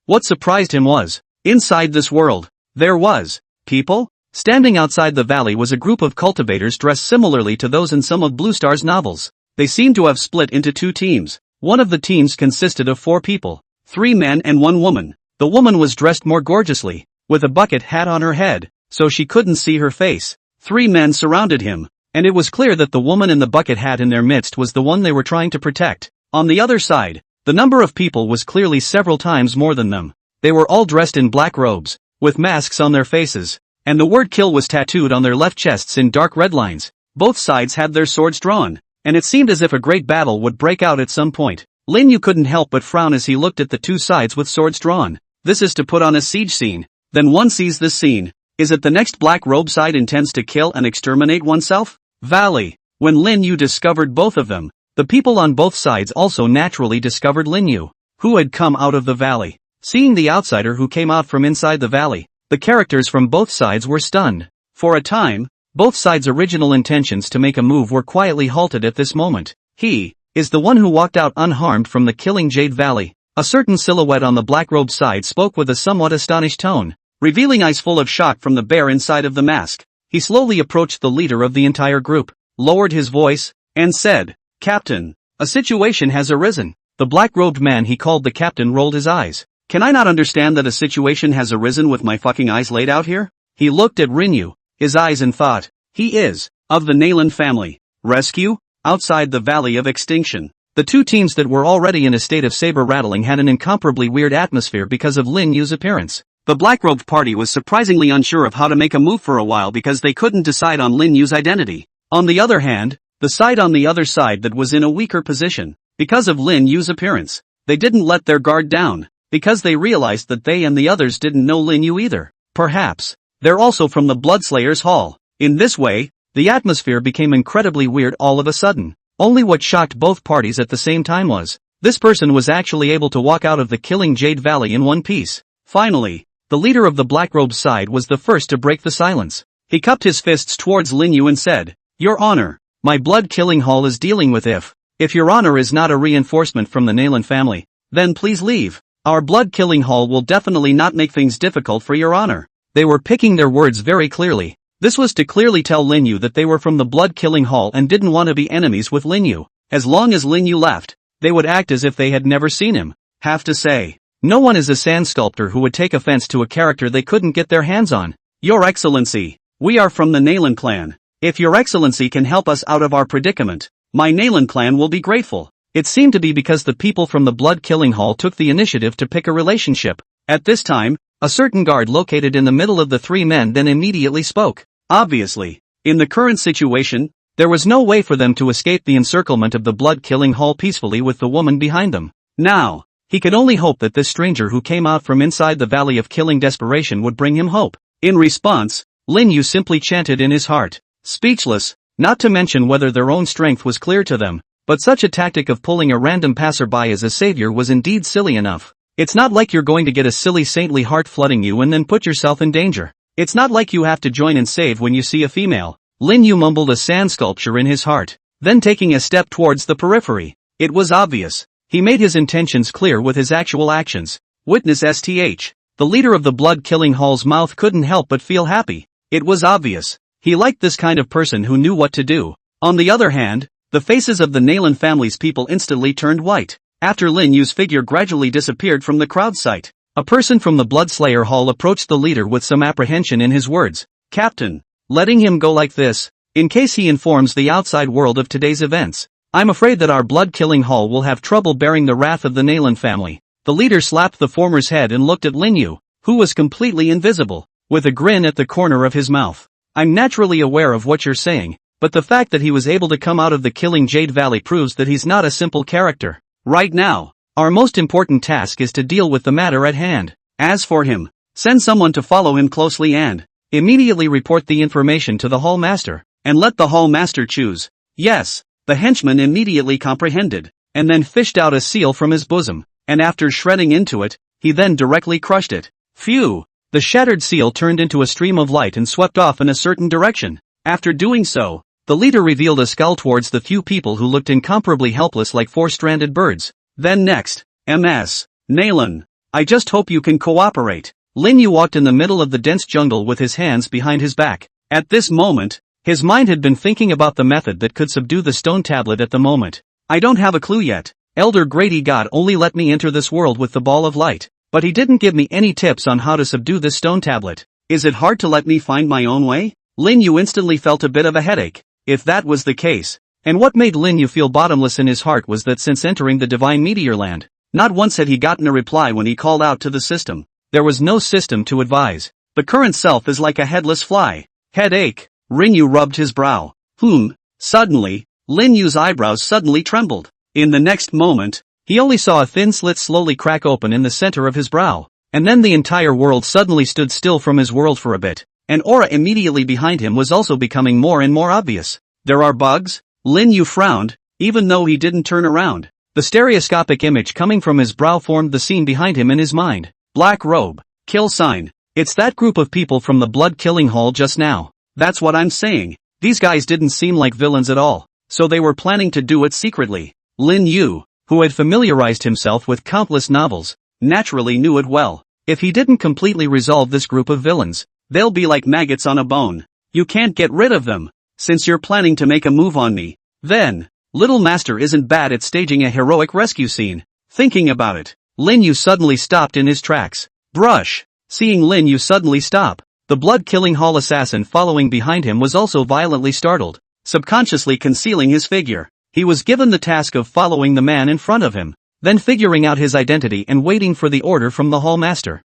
What surprised him was, inside this world, there was people? Standing outside the valley was a group of cultivators dressed similarly to those in some of Blue Star's novels. They seemed to have split into two teams. One of the teams consisted of 4 people, 3 men and 1 woman. The woman was dressed more gorgeously, with a bucket hat on her head, so she couldn't see her face. 3 men surrounded him, and it was clear that the woman in the bucket hat in their midst was the one they were trying to protect. On the other side, the number of people was clearly several times more than them. They were all dressed in black robes, with masks on their faces, and the word kill was tattooed on their left chests in dark red lines. Both sides had their swords drawn, and it seemed as if a great battle would break out at some point. Lin Yu couldn't help but frown as he looked at the 2 sides with swords drawn. This is to put on a siege scene. Then one sees this scene. Is it the next black robe side intends to kill and exterminate oneself? Valley. When Lin Yu discovered both of them, the people on both sides also naturally discovered Lin Yu, who had come out of the valley. Seeing the outsider who came out from inside the valley, the characters from both sides were stunned. For a time, both sides' original intentions to make a move were quietly halted at this moment. He is the one who walked out unharmed from the Killing Jade Valley. A certain silhouette on the black robe side spoke with a somewhat astonished tone, revealing eyes full of shock from the bear inside of the mask. He slowly approached the leader of the entire group, lowered his voice, and said, "Captain, a situation has arisen." The black-robed man he called the captain rolled his eyes. "Can I not understand that a situation has arisen with my fucking eyes laid out here?" He looked at Rinyu, his eyes and thought, he is of the Nalan family. Rescue? Outside the Valley of Extinction. The 2 teams that were already in a state of saber-rattling had an incomparably weird atmosphere because of Lin Yu's appearance. The black-robed party was surprisingly unsure of how to make a move for a while because they couldn't decide on Lin Yu's identity. On the other hand, the side on the other side that was in a weaker position, because of Lin Yu's appearance, they didn't let their guard down, because they realized that they and the others didn't know Lin Yu either. Perhaps they're also from the Bloodslayer's Hall. In this way, the atmosphere became incredibly weird all of a sudden. Only what shocked both parties at the same time was, this person was actually able to walk out of the Killing Jade Valley in one piece. Finally, the leader of the black-robed side was the first to break the silence. He cupped his fists towards Lin Yu and said, "Your Honor, my blood-killing hall is dealing with if Your Honor is not a reinforcement from the Nalan family, then please leave. Our blood-killing hall will definitely not make things difficult for Your Honor." They were picking their words very clearly. This was to clearly tell Lin Yu that they were from the blood-killing hall and didn't want to be enemies with Lin Yu. As long as Lin Yu left, they would act as if they had never seen him. Have to say, no one is a sand sculptor who would take offense to a character they couldn't get their hands on. "Your Excellency, we are from the Nalan clan. If Your Excellency can help us out of our predicament, my Nalan clan will be grateful." It seemed to be because the people from the blood-killing hall took the initiative to pick a relationship. At this time, a certain guard located in the middle of the 3 men then immediately spoke. Obviously, in the current situation, there was no way for them to escape the encirclement of the blood-killing hall peacefully with the woman behind them. Now, he could only hope that this stranger who came out from inside the Valley of Killing Desperation would bring him hope. In response, Lin Yu simply chanted in his heart, speechless, not to mention whether their own strength was clear to them, but such a tactic of pulling a random passerby as a savior was indeed silly enough. It's not like you're going to get a silly saintly heart flooding you and then put yourself in danger. It's not like you have to join and save when you see a female. Lin Yu mumbled a sand sculpture in his heart, then taking a step towards the periphery. It was obvious. He made his intentions clear with his actual actions. Witness STH. The leader of the blood-killing hall's mouth couldn't help but feel happy. It was obvious. He liked this kind of person who knew what to do. On the other hand, the faces of the Nalan family's people instantly turned white. After Lin Yu's figure gradually disappeared from the crowd sight, a person from the Bloodslayer Hall approached the leader with some apprehension in his words. "Captain, letting him go like this, in case he informs the outside world of today's events, I'm afraid that our blood-killing hall will have trouble bearing the wrath of the Nalan family." The leader slapped the former's head and looked at Lin Yu, who was completely invisible, with a grin at the corner of his mouth. "I'm naturally aware of what you're saying, but the fact that he was able to come out of the Killing Jade Valley proves that he's not a simple character. Right now, our most important task is to deal with the matter at hand. As for him, send someone to follow him closely and immediately report the information to the Hall Master, and let the Hall Master choose." Yes, the henchman immediately comprehended, and then fished out a seal from his bosom, and after shredding into it, he then directly crushed it. Phew! The shattered seal turned into a stream of light and swept off in a certain direction. After doing so, the leader revealed a skull towards the few people who looked incomparably helpless like 4-stranded birds. Then next, MS. Nalan. I just hope you can cooperate. Lin Yu walked in the middle of the dense jungle with his hands behind his back. At this moment, his mind had been thinking about the method that could subdue the stone tablet at the moment. I don't have a clue yet. Elder Grady God only let me enter this world with the ball of light, but he didn't give me any tips on how to subdue this stone tablet. Is it hard to let me find my own way? Lin Yu instantly felt a bit of a headache. If that was the case, and what made Lin Yu feel bottomless in his heart was that since entering the Divine Meteor Land, not once had he gotten a reply when he called out to the system. There was no system to advise. The current self is like a headless fly. Headache. Lin Yu rubbed his brow. Suddenly, Lin Yu's eyebrows suddenly trembled. In the next moment, he only saw a thin slit slowly crack open in the center of his brow, and then the entire world suddenly stood still from his world for a bit. An aura immediately behind him was also becoming more and more obvious. There are bugs? Lin Yu frowned, even though he didn't turn around. The stereoscopic image coming from his brow formed the scene behind him in his mind. Black robe. Kill sign. It's that group of people from the blood killing hall just now. That's what I'm saying. These guys didn't seem like villains at all, so they were planning to do it secretly. Lin Yu, who had familiarized himself with countless novels, naturally knew it well. If he didn't completely resolve this group of villains, they'll be like maggots on a bone. You can't get rid of them. Since you're planning to make a move on me, then, Little Master isn't bad at staging a heroic rescue scene. Thinking about it, Lin Yu suddenly stopped in his tracks. Brush. Seeing Lin Yu suddenly stop, the blood-killing hall assassin following behind him was also violently startled, subconsciously concealing his figure. He was given the task of following the man in front of him, then figuring out his identity and waiting for the order from the hall master.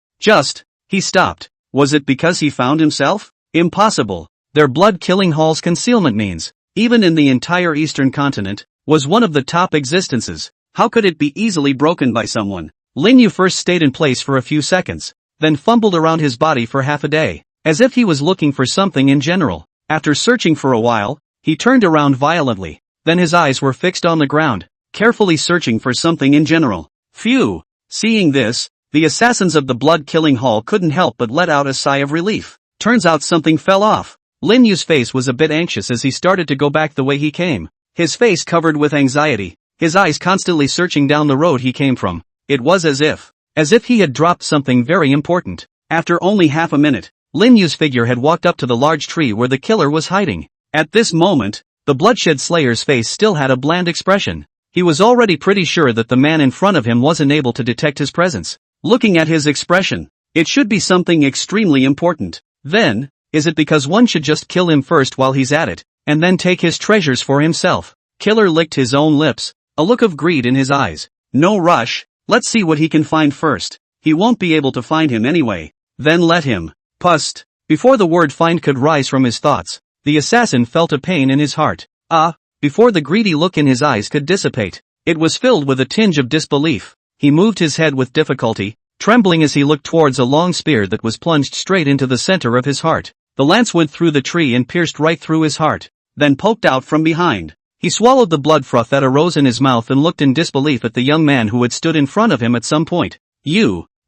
He stopped. Was it because he found himself? Impossible. Their blood-killing hall's concealment means, even in the entire eastern continent, was one of the top existences. How could it be easily broken by someone? Lin Yu first stayed in place for a few seconds, then fumbled around his body for half a day, as if he was looking for something in general. After searching for a while, he turned around violently, then his eyes were fixed on the ground, carefully searching for something in general. Phew! Seeing this, the assassins of the blood-killing hall couldn't help but let out a sigh of relief. Turns out something fell off. Lin Yu's face was a bit anxious as he started to go back the way he came, his face covered with anxiety, his eyes constantly searching down the road he came from. It was as if he had dropped something very important. After only half a minute, Lin Yu's figure had walked up to the large tree where the killer was hiding. At this moment, the bloodshed slayer's face still had a bland expression. He was already pretty sure that the man in front of him wasn't able to detect his presence. Looking at his expression, it should be something extremely important. Then, is it because one should just kill him first while he's at it, and then take his treasures for himself? Killer licked his own lips, a look of greed in his eyes. No rush, let's see what he can find first. He won't be able to find him anyway. Then let him. Pust. Before the word find could rise from his thoughts, the assassin felt a pain in his heart. Before the greedy look in his eyes could dissipate, it was filled with a tinge of disbelief. He moved his head with difficulty, trembling as he looked towards a long spear that was plunged straight into the center of his heart. The lance went through the tree and pierced right through his heart, then poked out from behind. He swallowed the blood froth that arose in his mouth and looked in disbelief at the young man who had stood in front of him at some point.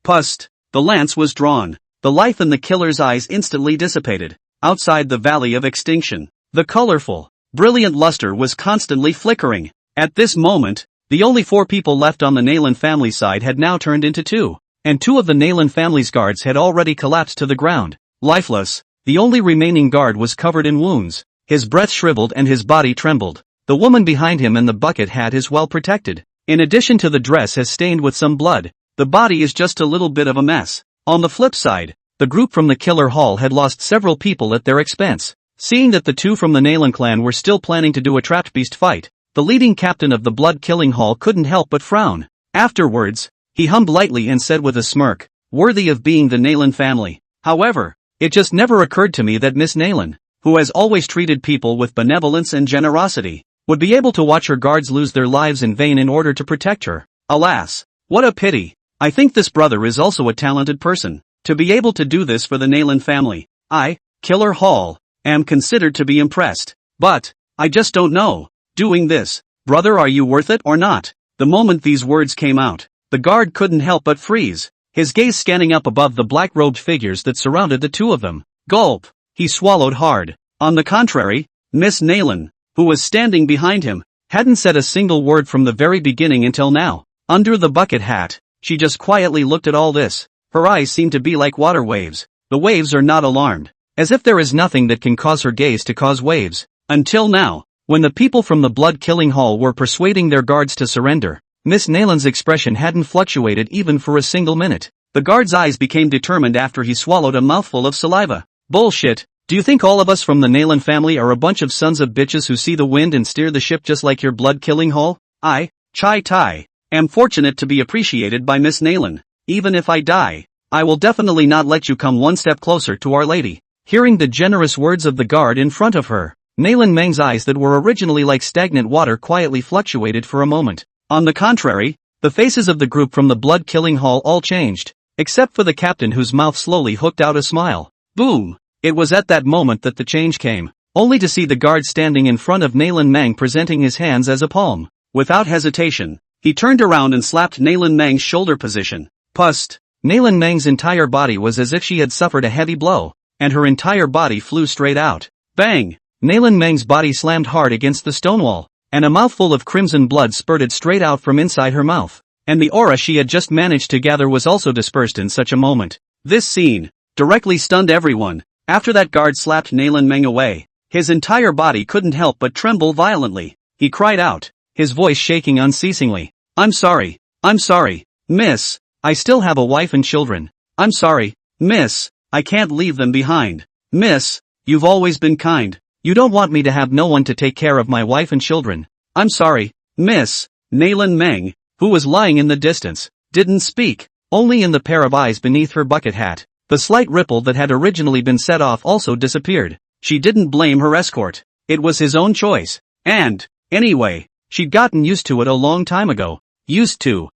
Pust. The lance was drawn. The life in the killer's eyes instantly dissipated. Outside the valley of extinction, the colorful, brilliant luster was constantly flickering. At this moment, the only 4 people left on the Nayland family side had now turned into 2, and 2 of the Nayland family's guards had already collapsed to the ground. Lifeless, the only remaining guard was covered in wounds. His breath shriveled and his body trembled. The woman behind him in the bucket hat is well protected. In addition to the dress has stained with some blood, the body is just a little bit of a mess. On the flip side, the group from the killer hall had lost several people at their expense. Seeing that the 2 from the Nayland clan were still planning to do a trapped beast fight, the leading captain of the blood-killing hall couldn't help but frown. Afterwards, he hummed lightly and said with a smirk, worthy of being the Nayland family. However, it just never occurred to me that Miss Nayland, who has always treated people with benevolence and generosity, would be able to watch her guards lose their lives in vain in order to protect her. Alas, what a pity. I think this brother is also a talented person, to be able to do this for the Nayland family. I, Killer Hall, am considered to be impressed. But, I just don't know. Doing this, brother, are you worth it or not? The moment these words came out, the guard couldn't help but freeze, his gaze scanning up above the black-robed figures that surrounded the 2 of them. Gulp. He swallowed hard. On the contrary, Miss Nayland, who was standing behind him, hadn't said a single word from the very beginning until now. Under the bucket hat, She just quietly looked at all this. Her eyes seem to be like water waves. The waves are not alarmed. As if there is nothing that can cause her gaze to cause waves. Until now, when the people from the blood-killing hall were persuading their guards to surrender, Miss Nalan's expression hadn't fluctuated even for a single minute. The guard's eyes became determined after he swallowed a mouthful of saliva. Bullshit. Do you think all of us from the Nalan family are a bunch of sons of bitches who see the wind and steer the ship just like your blood-killing hall? I, Chai Tai, am fortunate to be appreciated by Miss Nalan. Even if I die, I will definitely not let you come one step closer to Our Lady. Hearing the generous words of the guard in front of her, Nalan Meng's eyes that were originally like stagnant water quietly fluctuated for a moment. On the contrary, the faces of the group from the blood-killing hall all changed, except for the captain whose mouth slowly hooked out a smile. Boom! It was at that moment that the change came, only to see the guard standing in front of Nalan Meng presenting his hands as a palm. Without hesitation, he turned around and slapped Nalan Meng's shoulder position. Pust! Nalan Meng's entire body was as if she had suffered a heavy blow, and her entire body flew straight out. Bang! Nalan Meng's body slammed hard against the stone wall, and a mouthful of crimson blood spurted straight out from inside her mouth, and the aura she had just managed to gather was also dispersed in such a moment. This scene directly stunned everyone. After that guard slapped Nalan Meng away, his entire body couldn't help but tremble violently. He cried out, his voice shaking unceasingly. I'm sorry, miss, I still have a wife and children. I'm sorry, miss, I can't leave them behind. Miss, you've always been kind. You don't want me to have no one to take care of my wife and children. I'm sorry, miss. Nalan Meng, who was lying in the distance, didn't speak, only in the pair of eyes beneath her bucket hat. The slight ripple that had originally been set off also disappeared. She didn't blame her escort. It was his own choice. And, anyway, she'd gotten used to it a long time ago. Used to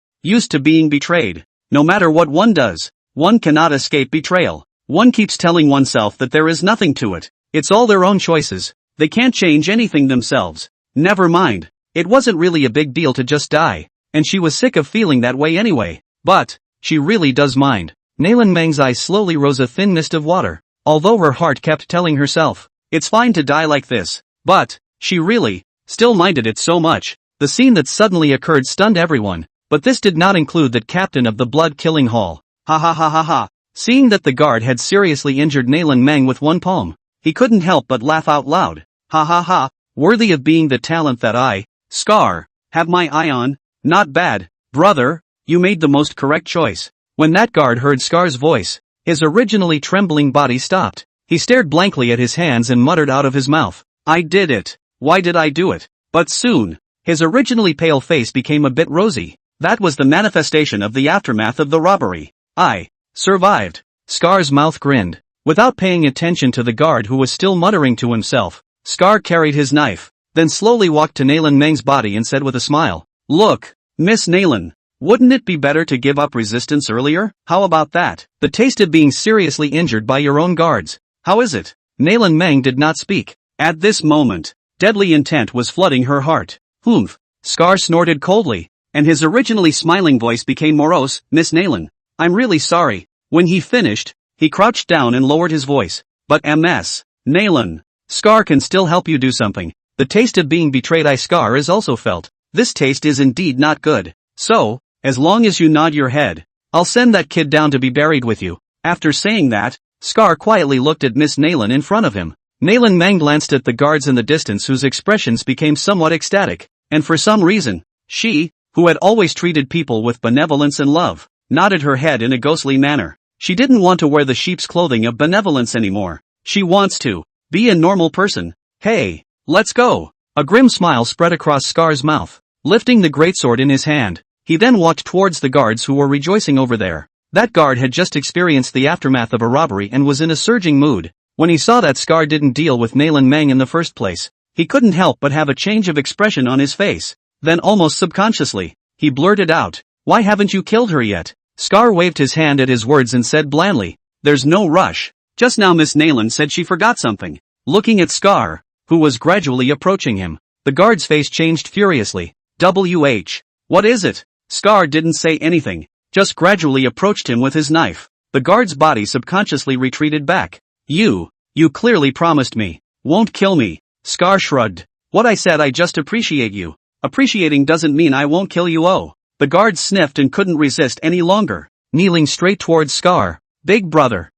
being betrayed. No matter what one does, one cannot escape betrayal. One keeps telling oneself that there is nothing to it. It's all their own choices. They can't change anything themselves. Never mind. It wasn't really a big deal to just die, and she was sick of feeling that way anyway. But, she really does mind. Nalan Meng's eyes slowly rose a thin mist of water, although her heart kept telling herself, it's fine to die like this. But, she really, still minded it so much. The scene that suddenly occurred stunned everyone, but this did not include the captain of the blood-killing hall. Ha ha ha ha ha. Seeing that the guard had seriously injured Nalan Meng with one palm, he couldn't help but laugh out loud. Ha ha ha, worthy of being the talent that I, Scar, have my eye on. Not bad, brother, you made the most correct choice. When that guard heard Scar's voice, his originally trembling body stopped. He stared blankly at his hands and muttered out of his mouth, I did it. Why did I do it? But soon, his originally pale face became a bit rosy. That was the manifestation of the aftermath of the robbery. I survived. Scar's mouth grinned. Without paying attention to the guard who was still muttering to himself, Scar carried his knife, then slowly walked to Nalan Meng's body and said with a smile, Look, Miss Nalan, wouldn't it be better to give up resistance earlier? How about that? The taste of being seriously injured by your own guards. How is it? Nalan Meng did not speak. At this moment, deadly intent was flooding her heart. Humph. Scar snorted coldly, and his originally smiling voice became morose. Miss Nalan, I'm really sorry. When he finished, he crouched down and lowered his voice. But Ms. Nalan, Scar can still help you do something. The taste of being betrayed I Scar is also felt. This taste is indeed not good. So, as long as you nod your head, I'll send that kid down to be buried with you. After saying that, Scar quietly looked at Miss Nalan in front of him. Nalan Meng glanced at the guards in the distance whose expressions became somewhat ecstatic, and for some reason, she, who had always treated people with benevolence and love, nodded her head in a ghostly manner. She didn't want to wear the sheep's clothing of benevolence anymore. She wants to be a normal person. Hey, let's go. A grim smile spread across Scar's mouth. Lifting the greatsword in his hand, he then walked towards the guards who were rejoicing over there. That guard had just experienced the aftermath of a robbery and was in a surging mood. When he saw that Scar didn't deal with Nalan Meng in the first place, he couldn't help but have a change of expression on his face. Then almost subconsciously, he blurted out, Why haven't you killed her yet? Scar waved his hand at his words and said blandly, There's no rush. Just now Miss Nalan said she forgot something. Looking at Scar, who was gradually approaching him, the guard's face changed furiously. What is it? Scar didn't say anything, just gradually approached him with his knife. The guard's body subconsciously retreated back. You clearly promised me, won't kill me. Scar shrugged. What I said, I just appreciate you. Appreciating doesn't mean I won't kill you. Oh, The guard sniffed and couldn't resist any longer, kneeling straight towards Scar. Big brother,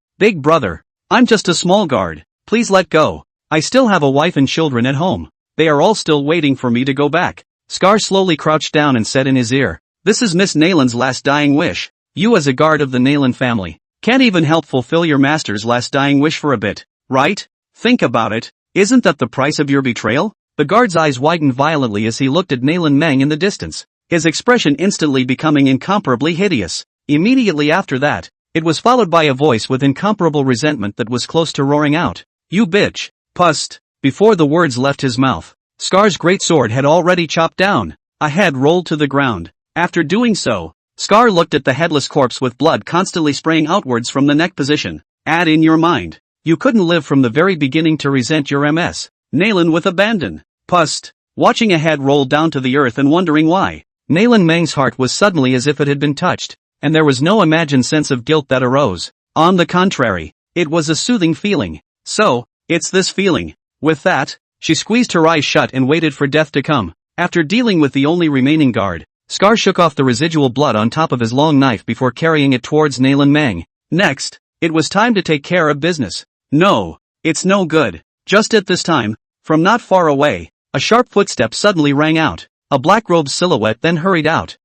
I'm just a small guard, please let go. I still have a wife and children at home. They are all still waiting for me to go back. Scar slowly crouched down and said in his ear, this is Miss Naelin's last dying wish. You as a guard of the Naelin family, can't even help fulfill your master's last dying wish for a bit, right? Think about it, isn't that the price of your betrayal? The guard's eyes widened violently as he looked at Naelin Meng in the distance, his expression instantly becoming incomparably hideous. Immediately after that, it was followed by a voice with incomparable resentment that was close to roaring out, you bitch, pust. Before the words left his mouth, Scar's great sword had already chopped down. A head rolled to the ground. After doing so, Scar looked at the headless corpse with blood constantly spraying outwards from the neck position. Add in your mind, you couldn't live from the very beginning to resent your MS. Naelin with abandon. Pust. Watching a head roll down to the earth and wondering why, Naelin Meng's heart was suddenly as if it had been touched, and there was no imagined sense of guilt that arose. On the contrary, it was a soothing feeling. So, it's this feeling. With that, she squeezed her eyes shut and waited for death to come. After dealing with the only remaining guard, Scar shook off the residual blood on top of his long knife before carrying it towards Naelin Meng. Next, it was time to take care of business. No, it's no good. Just at this time, from not far away, a sharp footstep suddenly rang out. A black-robed silhouette then hurried out.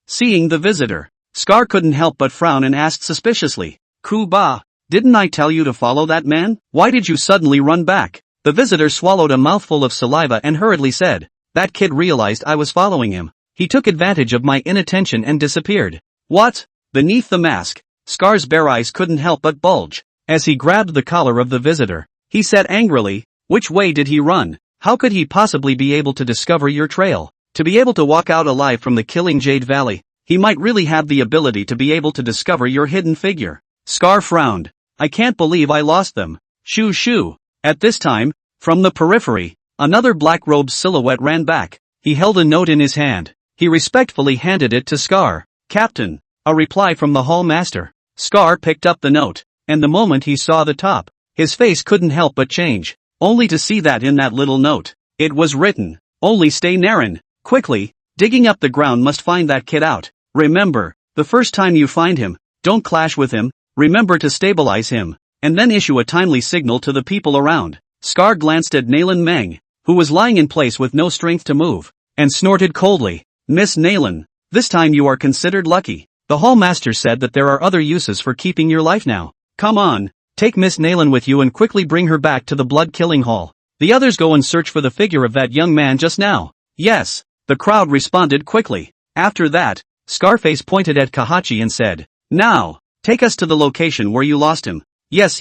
Seeing the visitor, Scar couldn't help but frown and asked suspiciously, Kuba, didn't I tell you to follow that man? Why did you suddenly run back? The visitor swallowed a mouthful of saliva and hurriedly said, that kid realized I was following him. He took advantage of my inattention and disappeared. What? Beneath the mask, Scar's bare eyes couldn't help but bulge. As he grabbed the collar of the visitor, he said angrily, which way did he run? How could he possibly be able to discover your trail? To be able to walk out alive from the killing Jade Valley, he might really have the ability to be able to discover your hidden figure. Scar frowned. I can't believe I lost them. Shoo shoo. At this time, from the periphery, another black-robed silhouette ran back. He held a note in his hand. He respectfully handed it to Scar. Captain. A reply from the hall master. Scar picked up the note, and the moment he saw the top, his face couldn't help but change, only to see that in that little note, it was written, only stay Naren, quickly, digging up the ground must find that kid out. Remember, the first time you find him, don't clash with him, remember to stabilize him, and then issue a timely signal to the people around. Scar glanced at Naelin Meng, who was lying in place with no strength to move, and snorted coldly, Miss Naelin, this time you are considered lucky. The hall master said that there are other uses for keeping your life now. Come on, take Miss Naelin with you and quickly bring her back to the blood-killing hall. The others go and search for the figure of that young man just now. Yes, the crowd responded quickly. After that, Scarface pointed at Kahachi and said, now, take us to the location where you lost him. Yes.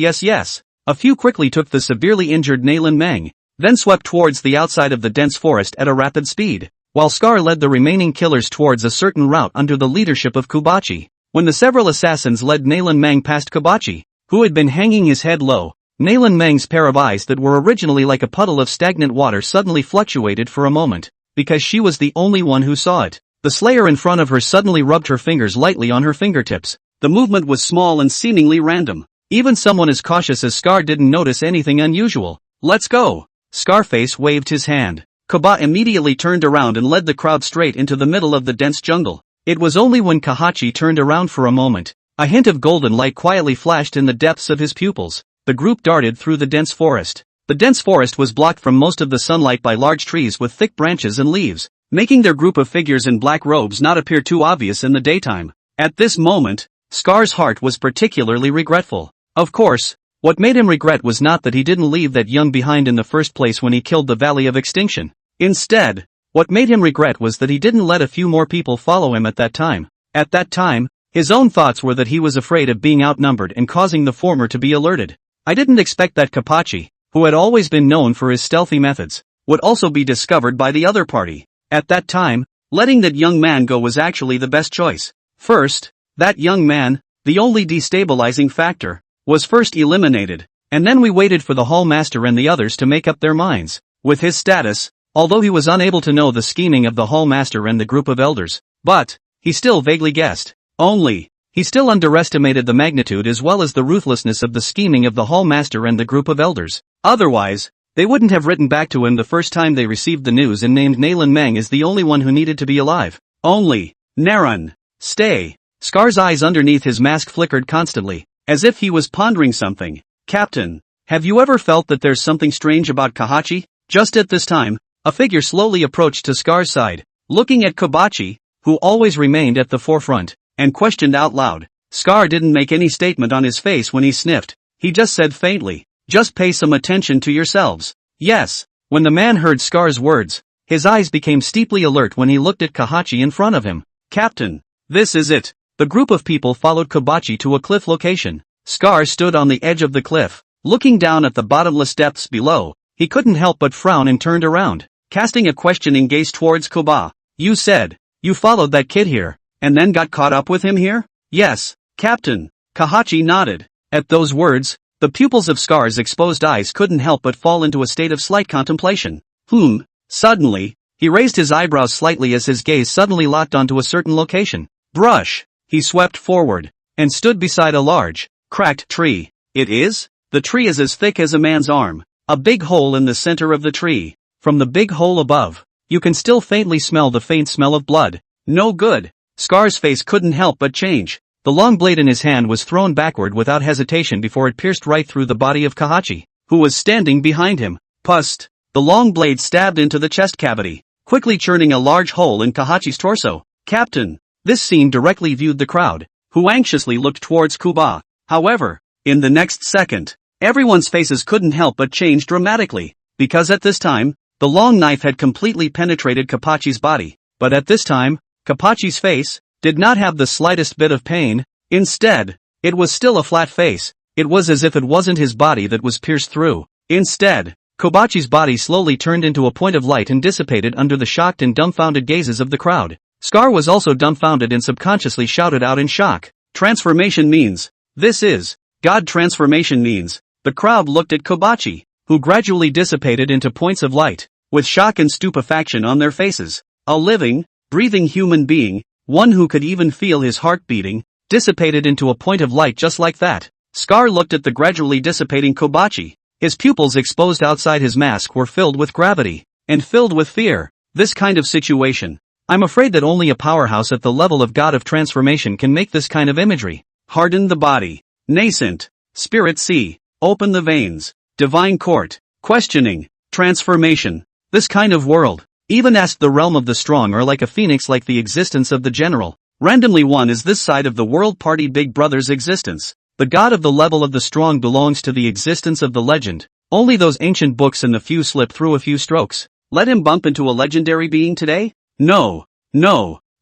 A few quickly took the severely injured Naelin Meng, then swept towards the outside of the dense forest at a rapid speed, while Scar led the remaining killers towards a certain route under the leadership of Kubachi. When the several assassins led Naelin Meng past Kubachi, who had been hanging his head low, Naelin Meng's pair of eyes that were originally like a puddle of stagnant water suddenly fluctuated for a moment, because she was the only one who saw it. The slayer in front of her suddenly rubbed her fingers lightly on her fingertips. The movement was small and seemingly random. Even someone as cautious as Scar didn't notice anything unusual. Let's go. Scarface waved his hand. Kuba immediately turned around and led the crowd straight into the middle of the dense jungle. It was only when Kahachi turned around for a moment, a hint of golden light quietly flashed in the depths of his pupils. The group darted through the dense forest. The dense forest was blocked from most of the sunlight by large trees with thick branches and leaves, making their group of figures in black robes not appear too obvious in the daytime. At this moment, Scar's heart was particularly regretful. Of course, what made him regret was not that he didn't leave that young behind in the first place when he killed the Valley of Extinction. Instead, what made him regret was that he didn't let a few more people follow him at that time. At that time, his own thoughts were that he was afraid of being outnumbered and causing the former to be alerted. I didn't expect that Kapachi, who had always been known for his stealthy methods, would also be discovered by the other party. At that time, letting that young man go was actually the best choice. First, that young man, the only destabilizing factor, was first eliminated, and then we waited for the hall master and the others to make up their minds. With his status, although he was unable to know the scheming of the hall master and the group of elders, but he still vaguely guessed. Only, he still underestimated the magnitude as well as the ruthlessness of the scheming of the hall master and the group of elders. Otherwise, they wouldn't have written back to him the first time they received the news and named Naelin Meng as the only one who needed to be alive. Only, Narun. Stay. Scar's eyes underneath his mask flickered constantly, as if he was pondering something. Captain, have you ever felt that there's something strange about Kahachi? Just at this time, a figure slowly approached to Scar's side, looking at Kobachi, who always remained at the forefront, and questioned out loud. Scar didn't make any statement on his face when he sniffed. He just said faintly, "Just pay some attention to yourselves." Yes. When the man heard Scar's words, his eyes became steeply alert when he looked at Kahachi in front of him. Captain, this is it. The group of people followed Kobachi to a cliff location. Scar stood on the edge of the cliff, looking down at the bottomless depths below. He couldn't help but frown and turned around, casting a questioning gaze towards Koba. You said, you followed that kid here, and then got caught up with him here? Yes, Captain. Kahachi nodded. At those words, the pupils of Scar's exposed eyes couldn't help but fall into a state of slight contemplation. Suddenly, he raised his eyebrows slightly as his gaze suddenly locked onto a certain location. Brush. He swept forward, and stood beside a large, cracked tree. It is? The tree is as thick as a man's arm. A big hole in the center of the tree. From the big hole above, you can still faintly smell the faint smell of blood. No good. Scar's face couldn't help but change. The long blade in his hand was thrown backward without hesitation before it pierced right through the body of Kahachi, who was standing behind him. Pust. The long blade stabbed into the chest cavity, quickly churning a large hole in Kahachi's torso. Captain. This scene directly viewed the crowd, who anxiously looked towards Kuba. However, in the next second, everyone's faces couldn't help but change dramatically, because at this time, the long knife had completely penetrated Kapachi's body. But at this time, Kapachi's face did not have the slightest bit of pain. Instead, it was still a flat face. It was as if it wasn't his body that was pierced through. Instead, Kobachi's body slowly turned into a point of light and dissipated under the shocked and dumbfounded gazes of the crowd. Scar was also dumbfounded and subconsciously shouted out in shock. Transformation means. This is. God transformation means. The crowd looked at Kobachi, who gradually dissipated into points of light, with shock and stupefaction on their faces. A living, breathing human being, one who could even feel his heart beating, dissipated into a point of light just like that. Scar looked at the gradually dissipating Kobachi. His pupils exposed outside his mask were filled with gravity, and filled with fear. This kind of situation. I'm afraid that only a powerhouse at the level of God of transformation can make this kind of imagery. Harden the body. Nascent. Spirit see. Open the veins. Divine court. Questioning. Transformation. This kind of world. Even asked the realm of the strong or like a phoenix like the existence of the general. Randomly one is this side of the world party Big Brother's existence. The god of the level of the strong belongs to the existence of the legend. Only those ancient books and the few slip through a few strokes. Let him bump into a legendary being today? No.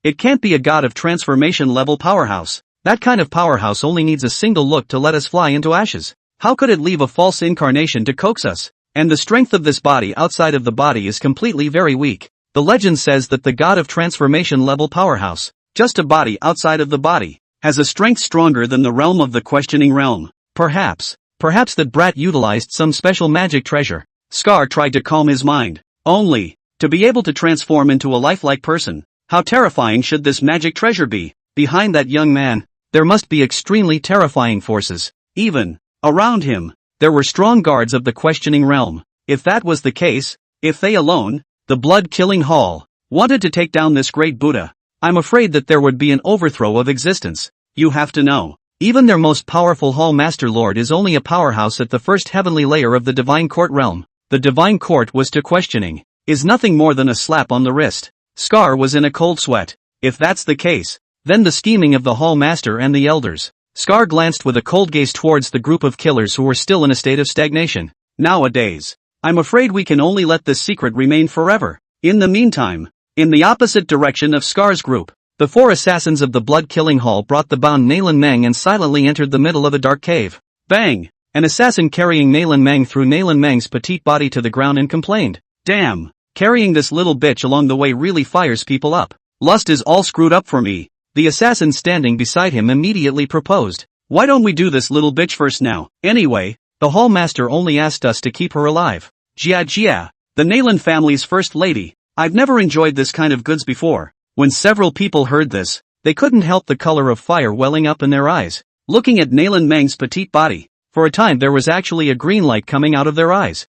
It can't be a god of transformation level powerhouse. That kind of powerhouse only needs a single look to let us fly into ashes. How could it leave a false incarnation to coax us? And the strength of this body outside of the body is completely very weak. The legend says that the god of transformation level powerhouse, just a body outside of the body, has a strength stronger than the realm of the questioning realm. Perhaps that brat utilized some special magic treasure. Scar tried to calm his mind. Only to be able to transform into a lifelike person. How terrifying should this magic treasure be? Behind that young man, there must be extremely terrifying forces. Even around him, there were strong guards of the questioning realm. If that was the case, if they alone, the blood-killing hall, wanted to take down this great Buddha, I'm afraid that there would be an overthrow of existence. You have to know, even their most powerful hall master lord is only a powerhouse at the first heavenly layer of the divine court realm. The divine court was to questioning, is nothing more than a slap on the wrist. Scar was in a cold sweat. If that's the case, then the scheming of the hall master and the elders. Scar glanced with a cold gaze towards the group of killers who were still in a state of stagnation. Nowadays, I'm afraid we can only let this secret remain forever. In the meantime, in the opposite direction of Scar's group, the four assassins of the blood-killing hall brought the bound Nalan Meng and silently entered the middle of a dark cave. Bang! An assassin carrying Nalan Meng threw Nalan Meng's petite body to the ground and complained, "Damn, carrying this little bitch along the way really fires people up. Lust is all screwed up for me." The assassin standing beside him immediately proposed, "Why don't we do this little bitch first now? Anyway, the hall master only asked us to keep her alive." Jia, the Nalan family's first lady. I've never enjoyed this kind of goods before. When several people heard this, they couldn't help the color of fire welling up in their eyes. Looking at Nalan Meng's petite body, for a time there was actually a green light coming out of their eyes.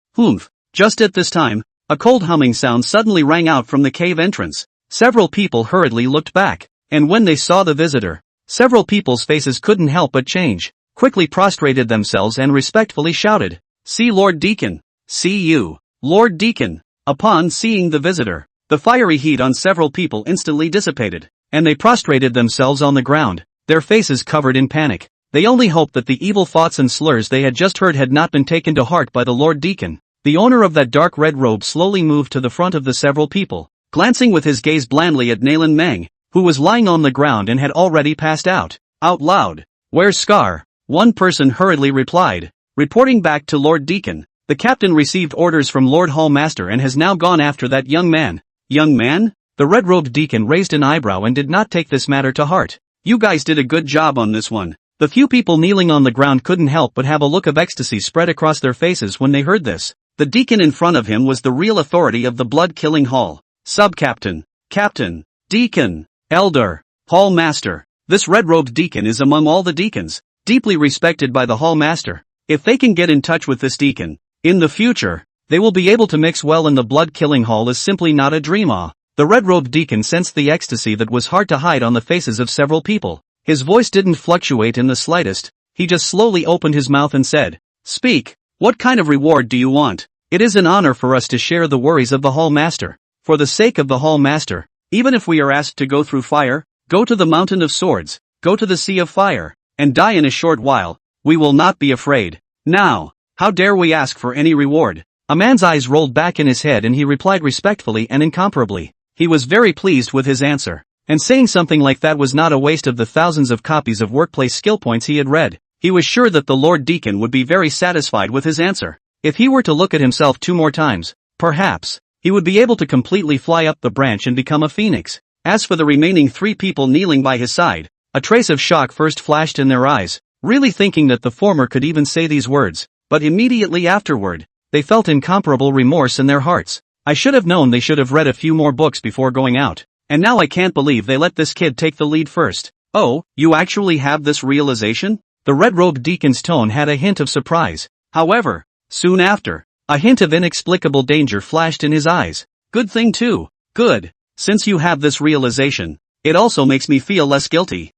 Just at this time, a cold humming sound suddenly rang out from the cave entrance. Several people hurriedly looked back. and when they saw the visitor, several people's faces couldn't help but change, quickly prostrated themselves and respectfully shouted, "See Lord Deacon! See you, Lord Deacon!" Upon seeing the visitor, the fiery heat on several people instantly dissipated, and they prostrated themselves on the ground, their faces covered in panic. They only hoped that the evil thoughts and slurs they had just heard had not been taken to heart by the Lord Deacon. The owner of that dark red robe slowly moved to the front of the several people, glancing with his gaze blandly at Nalan Meng, who was lying on the ground and had already passed out. Out loud, "Where's Scar?" one person hurriedly replied. Reporting back to Lord Deacon, "The captain received orders from Lord Hallmaster and has now gone after that young man." "Young man?" The red-robed deacon raised an eyebrow and did not take this matter to heart. "You guys did a good job on this one." The few people kneeling on the ground couldn't help but have a look of ecstasy spread across their faces when they heard this. The deacon in front of him was the real authority of the blood-killing hall. Sub-captain, captain, deacon, elder, hall master. This red-robed deacon is among all the deacons, deeply respected by the hall master. If they can get in touch with this deacon, in the future, they will be able to mix well in the blood-killing hall is simply not a dream. The red-robed deacon sensed the ecstasy that was hard to hide on the faces of several people. His voice didn't fluctuate in the slightest, he just slowly opened his mouth and said, "Speak, what kind of reward do you want? It is an honor for us to share the worries of the hall master. For the sake of the hall master, even if we are asked to go through fire, go to the mountain of swords, go to the sea of fire, and die in a short while, we will not be afraid. Now, how dare we ask for any reward?" A man's eyes rolled back in his head and he replied respectfully and incomparably. He was very pleased with his answer. And saying something like that was not a waste of the thousands of copies of workplace skill points he had read. He was sure that the Lord Deacon would be very satisfied with his answer. If he were to look at himself 2 more times, perhaps, he would be able to completely fly up the branch and become a phoenix. As for the remaining 3 people kneeling by his side, a trace of shock first flashed in their eyes, really thinking that the former could even say these words, but immediately afterward, they felt incomparable remorse in their hearts. "I should have known they should have read a few more books before going out. And now I can't believe they let this kid take the lead first." "Oh, you actually have this realization?" The red-robed deacon's tone had a hint of surprise. However, soon after, a hint of inexplicable danger flashed in his eyes. "Good thing too. Good. Since you have this realization, it also makes me feel less guilty."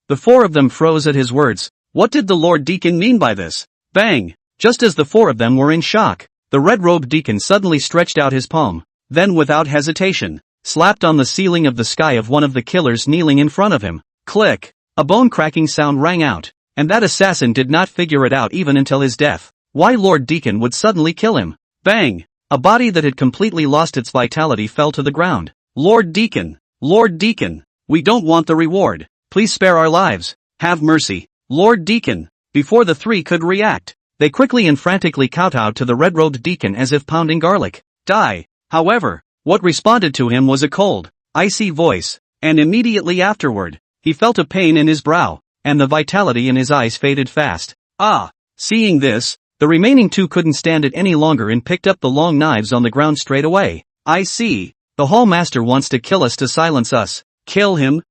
The 4 of them froze at his words. What did the Lord Deacon mean by this? Bang! Just as the 4 of them were in shock, the red-robed deacon suddenly stretched out his palm, then without hesitation, slapped on the ceiling of the sky of one of the killers kneeling in front of him. Click! A bone-cracking sound rang out, and that assassin did not figure it out even until his death. Why Lord Deacon would suddenly kill him. Bang! A body that had completely lost its vitality fell to the ground. Lord Deacon! Lord Deacon! We don't want the reward. Please spare our lives. Have mercy. Lord Deacon! Before the 3 could react, they quickly and frantically kowtowed to the red-robed deacon as if pounding garlic. Die! However, what responded to him was a cold, icy voice, and immediately afterward, he felt a pain in his brow, and the vitality in his eyes faded fast. Seeing this, the remaining 2 couldn't stand it any longer and picked up the long knives on the ground straight away. "I see. The hall master wants to kill us to silence us. Kill him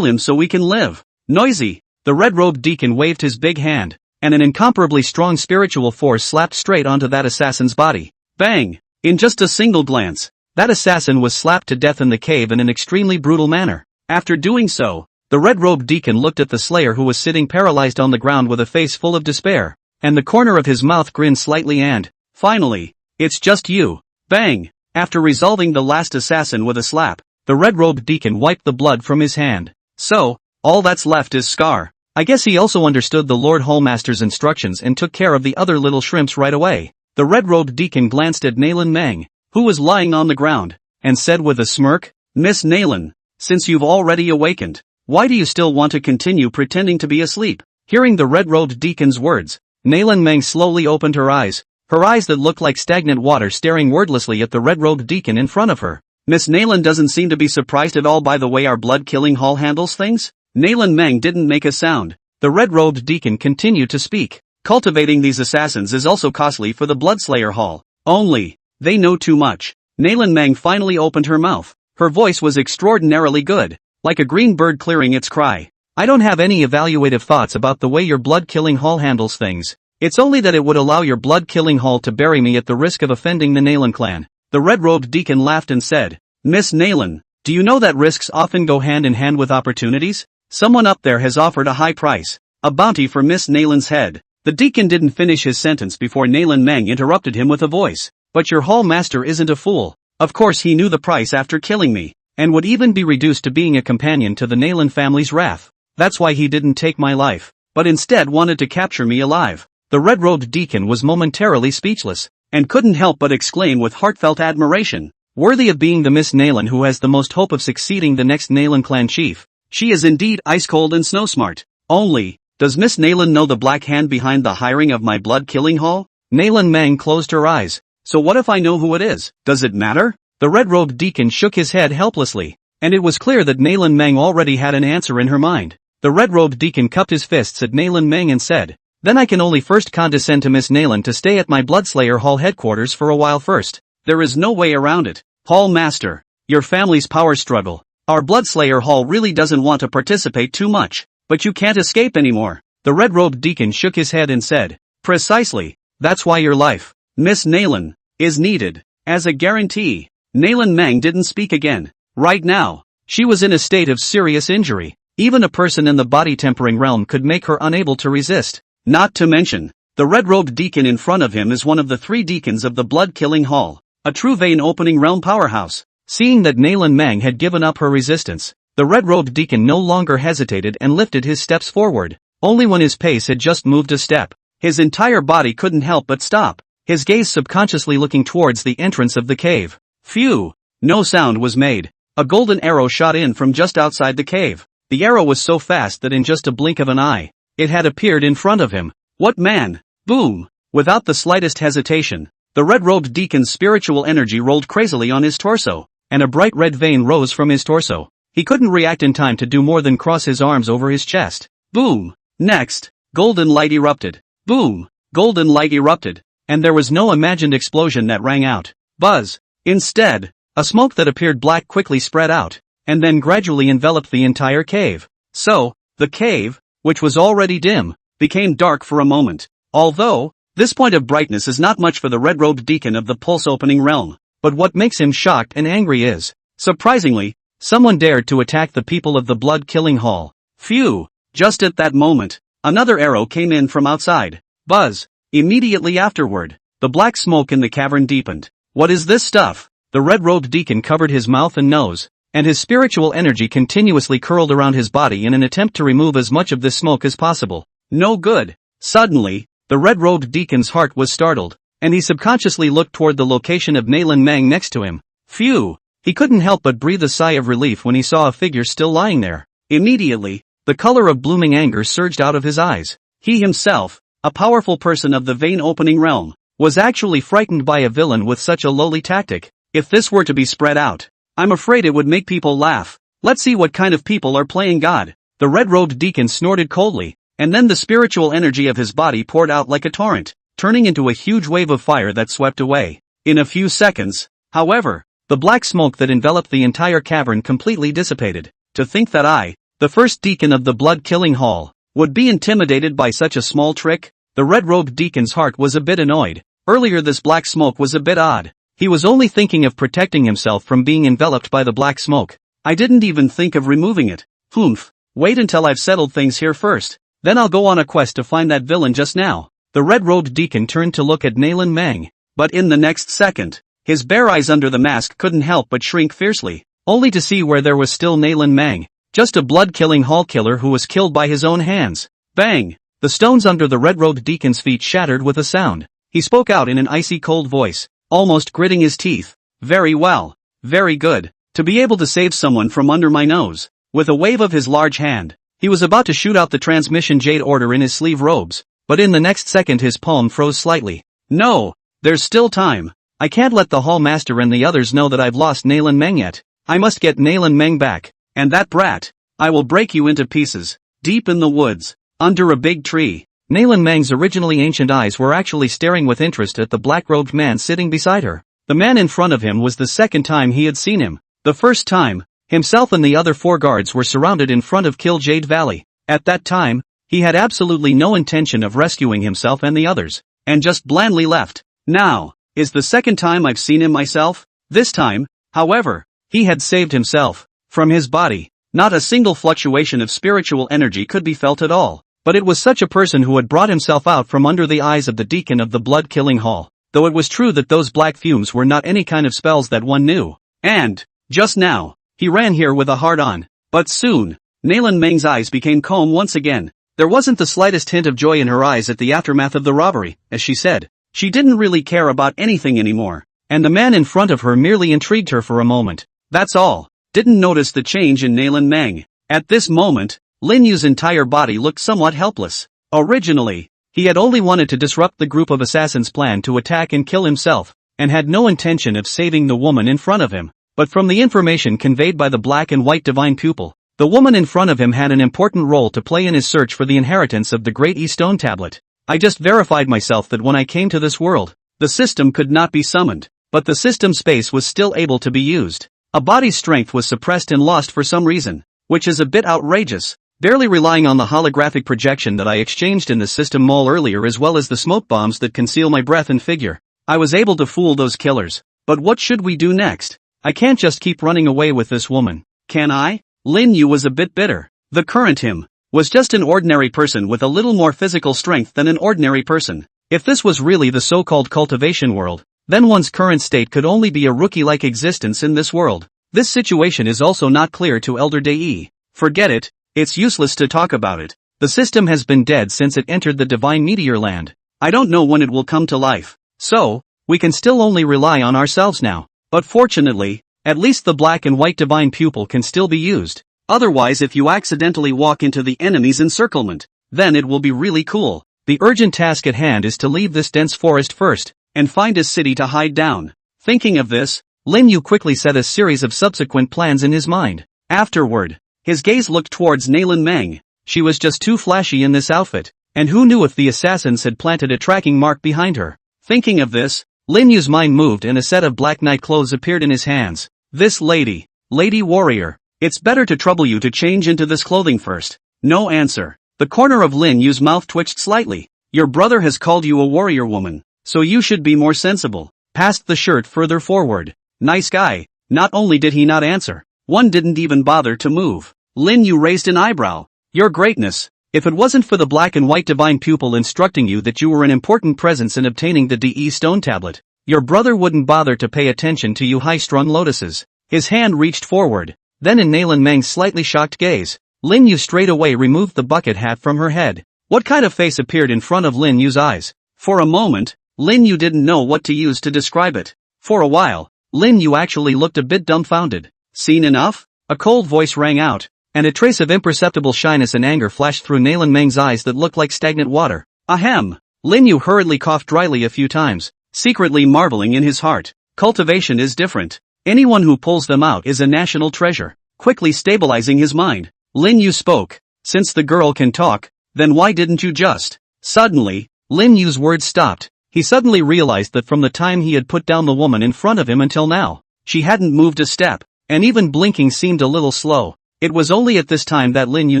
so we can live." Noisy! The red-robed deacon waved his big hand, and an incomparably strong spiritual force slapped straight onto that assassin's body. Bang! In just a single glance, that assassin was slapped to death in the cave in an extremely brutal manner. After doing so, the red-robed deacon looked at the slayer who was sitting paralyzed on the ground with a face full of despair, and the corner of his mouth grinned slightly and, finally, "It's just you." Bang! After resolving the last assassin with a slap, the red-robed deacon wiped the blood from his hand. "So, all that's left is Scar." I guess he also understood the Lord Hallmaster's instructions and took care of the other little shrimps right away. The red-robed deacon glanced at Nalan Meng, who was lying on the ground, and said with a smirk, "Miss Nalan, since you've already awakened, why do you still want to continue pretending to be asleep?" Hearing the red-robed deacon's words, Nalan Meng slowly opened her eyes that looked like stagnant water staring wordlessly at the red-robed deacon in front of her. "Miss Nalan doesn't seem to be surprised at all by the way our blood-killing hall handles things?" Nalan Meng didn't make a sound. The red-robed deacon continued to speak. "Cultivating these assassins is also costly for the Bloodslayer Hall. Only, they know too much." Nalan Meng finally opened her mouth. Her voice was extraordinarily good, like a green bird clearing its cry. "I don't have any evaluative thoughts about the way your blood-killing hall handles things. It's only that it would allow your blood-killing hall to bury me at the risk of offending the Nalan clan." The red-robed deacon laughed and said, "Miss Nalan, Do you know that risks often go hand in hand with opportunities? Someone up there has offered a high price. A bounty for Miss Nalan's head. The deacon didn't finish his sentence before Nalan Meng interrupted him with a voice. But your hall master isn't a fool. Of course he knew the price after killing me, and would even be reduced to being a companion to the Nalan family's wrath. That's why he didn't take my life, but instead wanted to capture me alive. The red-robed deacon was momentarily speechless, and couldn't help but exclaim with heartfelt admiration. Worthy of being the Miss Nalan who has the most hope of succeeding the next Nalan clan chief. She is indeed ice-cold and snow-smart. Only, does Miss Nalan know the black hand behind the hiring of my blood-killing hall? Nalan Meng closed her eyes. So what if I know who it is? Does it matter? The red-robed deacon shook his head helplessly, and it was clear that Nalan Meng already had an answer in her mind. The red-robed deacon cupped his fists at Nalan Meng and said, "Then I can only first condescend to Miss Nalan to stay at my Bloodslayer Hall headquarters for a while first. There is no way around it. Hall Master, your family's power struggle. Our Bloodslayer Hall really doesn't want to participate too much, but you can't escape anymore." The red-robed deacon shook his head and said, "Precisely, that's why your life, Miss Nalan, is needed. As a guarantee." Nalan Meng didn't speak again. Right now, she was in a state of serious injury. Even a person in the body-tempering realm could make her unable to resist. Not to mention, the red-robed deacon in front of him is one of the 3 deacons of the blood-killing hall, a true vein-opening realm powerhouse. Seeing that Nalan Meng had given up her resistance, the red-robed deacon no longer hesitated and lifted his steps forward. Only when his pace had just moved a step, his entire body couldn't help but stop, his gaze subconsciously looking towards the entrance of the cave. Phew! No sound was made. A golden arrow shot in from just outside the cave. The arrow was so fast that in just a blink of an eye, it had appeared in front of him. What man? Boom! Without the slightest hesitation, the red-robed deacon's spiritual energy rolled crazily on his torso, and a bright red vein rose from his torso. He couldn't react in time to do more than cross his arms over his chest. Boom! Next, golden light erupted. Boom! Golden light erupted, and there was no imagined explosion that rang out. Buzz! Instead, a smoke that appeared black quickly spread out, and then gradually enveloped the entire cave. So, the cave, which was already dim, became dark for a moment. Although, this point of brightness is not much for the red-robed deacon of the pulse-opening realm, but what makes him shocked and angry is, surprisingly, someone dared to attack the people of the blood-killing hall. Phew! Just at that moment, another arrow came in from outside. Buzz! Immediately afterward, the black smoke in the cavern deepened. What is this stuff? The red-robed deacon covered his mouth and nose, and his spiritual energy continuously curled around his body in an attempt to remove as much of this smoke as possible. No good. Suddenly, the red-robed deacon's heart was startled, and he subconsciously looked toward the location of Nalan Meng next to him. Phew! He couldn't help but breathe a sigh of relief when he saw a figure still lying there. Immediately, the color of blooming anger surged out of his eyes. He himself, a powerful person of the vein-opening realm, was actually frightened by a villain with such a lowly tactic. If this were to be spread out, I'm afraid it would make people laugh. Let's see what kind of people are playing God. The red-robed deacon snorted coldly, and then the spiritual energy of his body poured out like a torrent, turning into a huge wave of fire that swept away. In a few seconds, however, the black smoke that enveloped the entire cavern completely dissipated. To think that I, the first deacon of the blood-killing hall, would be intimidated by such a small trick? The red-robed deacon's heart was a bit annoyed. Earlier this black smoke was a bit odd. He was only thinking of protecting himself from being enveloped by the black smoke. I didn't even think of removing it. Humph. Wait until I've settled things here first. Then I'll go on a quest to find that villain just now. The red-robed deacon turned to look at Nalan Meng. But in the next second, his bare eyes under the mask couldn't help but shrink fiercely, only to see where there was still Nalan Meng. Just a blood-killing hall killer who was killed by his own hands. Bang! The stones under the red-robed deacon's feet shattered with a sound. He spoke out in an icy cold voice, almost gritting his teeth. Very well. Very good. To be able to save someone from under my nose. With a wave of his large hand, he was about to shoot out the transmission jade order in his sleeve robes, but in the next second his palm froze slightly. No, there's still time. I can't let the hall master and the others know that I've lost Nalan Meng yet. I must get Nalan Meng back. And that brat, I will break you into pieces. Deep in the woods, under a big tree, Nalan Meng's originally ancient eyes were actually staring with interest at the black-robed man sitting beside her. The man in front of him was the second time he had seen him. The first time, himself and the other 4 guards were surrounded in front of Kill Jade Valley. At that time, he had absolutely no intention of rescuing himself and the others, and just blandly left. Now, is the second time I've seen him myself. This time, however, He had saved himself. From his body, not a single fluctuation of spiritual energy could be felt at all. But it was such a person who had brought himself out from under the eyes of the deacon of the blood-killing hall. Though it was true that those black fumes were not any kind of spells that one knew. And, just now, he ran here with a heart-on. But soon, Nayland Meng's eyes became calm once again. There wasn't the slightest hint of joy in her eyes at the aftermath of the robbery, as she said. She didn't really care about anything anymore. And the man in front of her merely intrigued her for a moment. That's all. Didn't notice the change in Nayland Meng. At this moment, Lin Yu's entire body looked somewhat helpless. Originally, he had only wanted to disrupt the group of assassins' plan to attack and kill himself, and had no intention of saving the woman in front of him. But from the information conveyed by the black and white divine pupil, the woman in front of him had an important role to play in his search for the inheritance of the Great E-Stone Tablet. I just verified myself that when I came to this world, the system could not be summoned, but the system space was still able to be used. A body's strength was suppressed and lost for some reason, which is a bit outrageous. Barely relying on the holographic projection that I exchanged in the system mall earlier as well as the smoke bombs that conceal my breath and figure, I was able to fool those killers. But what should we do next? I can't just keep running away with this woman, can I? Lin Yu was a bit bitter. The current him was just an ordinary person with a little more physical strength than an ordinary person. If this was really the so-called cultivation world, then one's current state could only be a rookie-like existence in this world. This situation is also not clear to Elder Dei. Forget it, it's useless to talk about it. The system has been dead since it entered the divine meteor land. I don't know when it will come to life. So, we can still only rely on ourselves now. But fortunately, at least the black and white divine pupil can still be used. Otherwise, if you accidentally walk into the enemy's encirclement, then it will be really cool. The urgent task at hand is to leave this dense forest first, and find a city to hide down. Thinking of this, Lin Yu quickly set a series of subsequent plans in his mind. Afterward, his gaze looked towards Nayland Meng. She was just too flashy in this outfit, and who knew if the assassins had planted a tracking mark behind her. Thinking of this, Lin Yu's mind moved and a set of black night clothes appeared in his hands. This lady warrior, it's better to trouble you to change into this clothing first. No answer. The corner of Lin Yu's mouth twitched slightly. Your brother has called you a warrior woman, so you should be more sensible. Passed the shirt further forward. Nice guy. Not only did he not answer, one didn't even bother to move. Lin Yu raised an eyebrow. Your greatness, if it wasn't for the black and white divine pupil instructing you that you were an important presence in obtaining the DE stone tablet, your brother wouldn't bother to pay attention to you high-strung lotuses. His hand reached forward. Then in Nayland Meng's slightly shocked gaze, Lin Yu straight away removed the bucket hat from her head. What kind of face appeared in front of Lin Yu's eyes? For a moment, Lin Yu didn't know what to use to describe it. For a while, Lin Yu actually looked a bit dumbfounded. Seen enough? A cold voice rang out, and a trace of imperceptible shyness and anger flashed through Nayland Meng's eyes that looked like stagnant water. Ahem! Lin Yu hurriedly coughed dryly a few times, secretly marveling in his heart. Cultivation is different. Anyone who pulls them out is a national treasure. Quickly stabilizing his mind, Lin Yu spoke. Since the girl can talk, then why didn't you just? Suddenly, Lin Yu's words stopped. He suddenly realized that from the time he had put down the woman in front of him until now, she hadn't moved a step, and even blinking seemed a little slow. It was only at this time that Lin Yu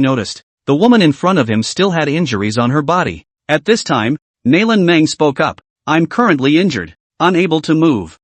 noticed. The woman in front of him still had injuries on her body. At this time, Nayland Meng spoke up. I'm currently injured, unable to move.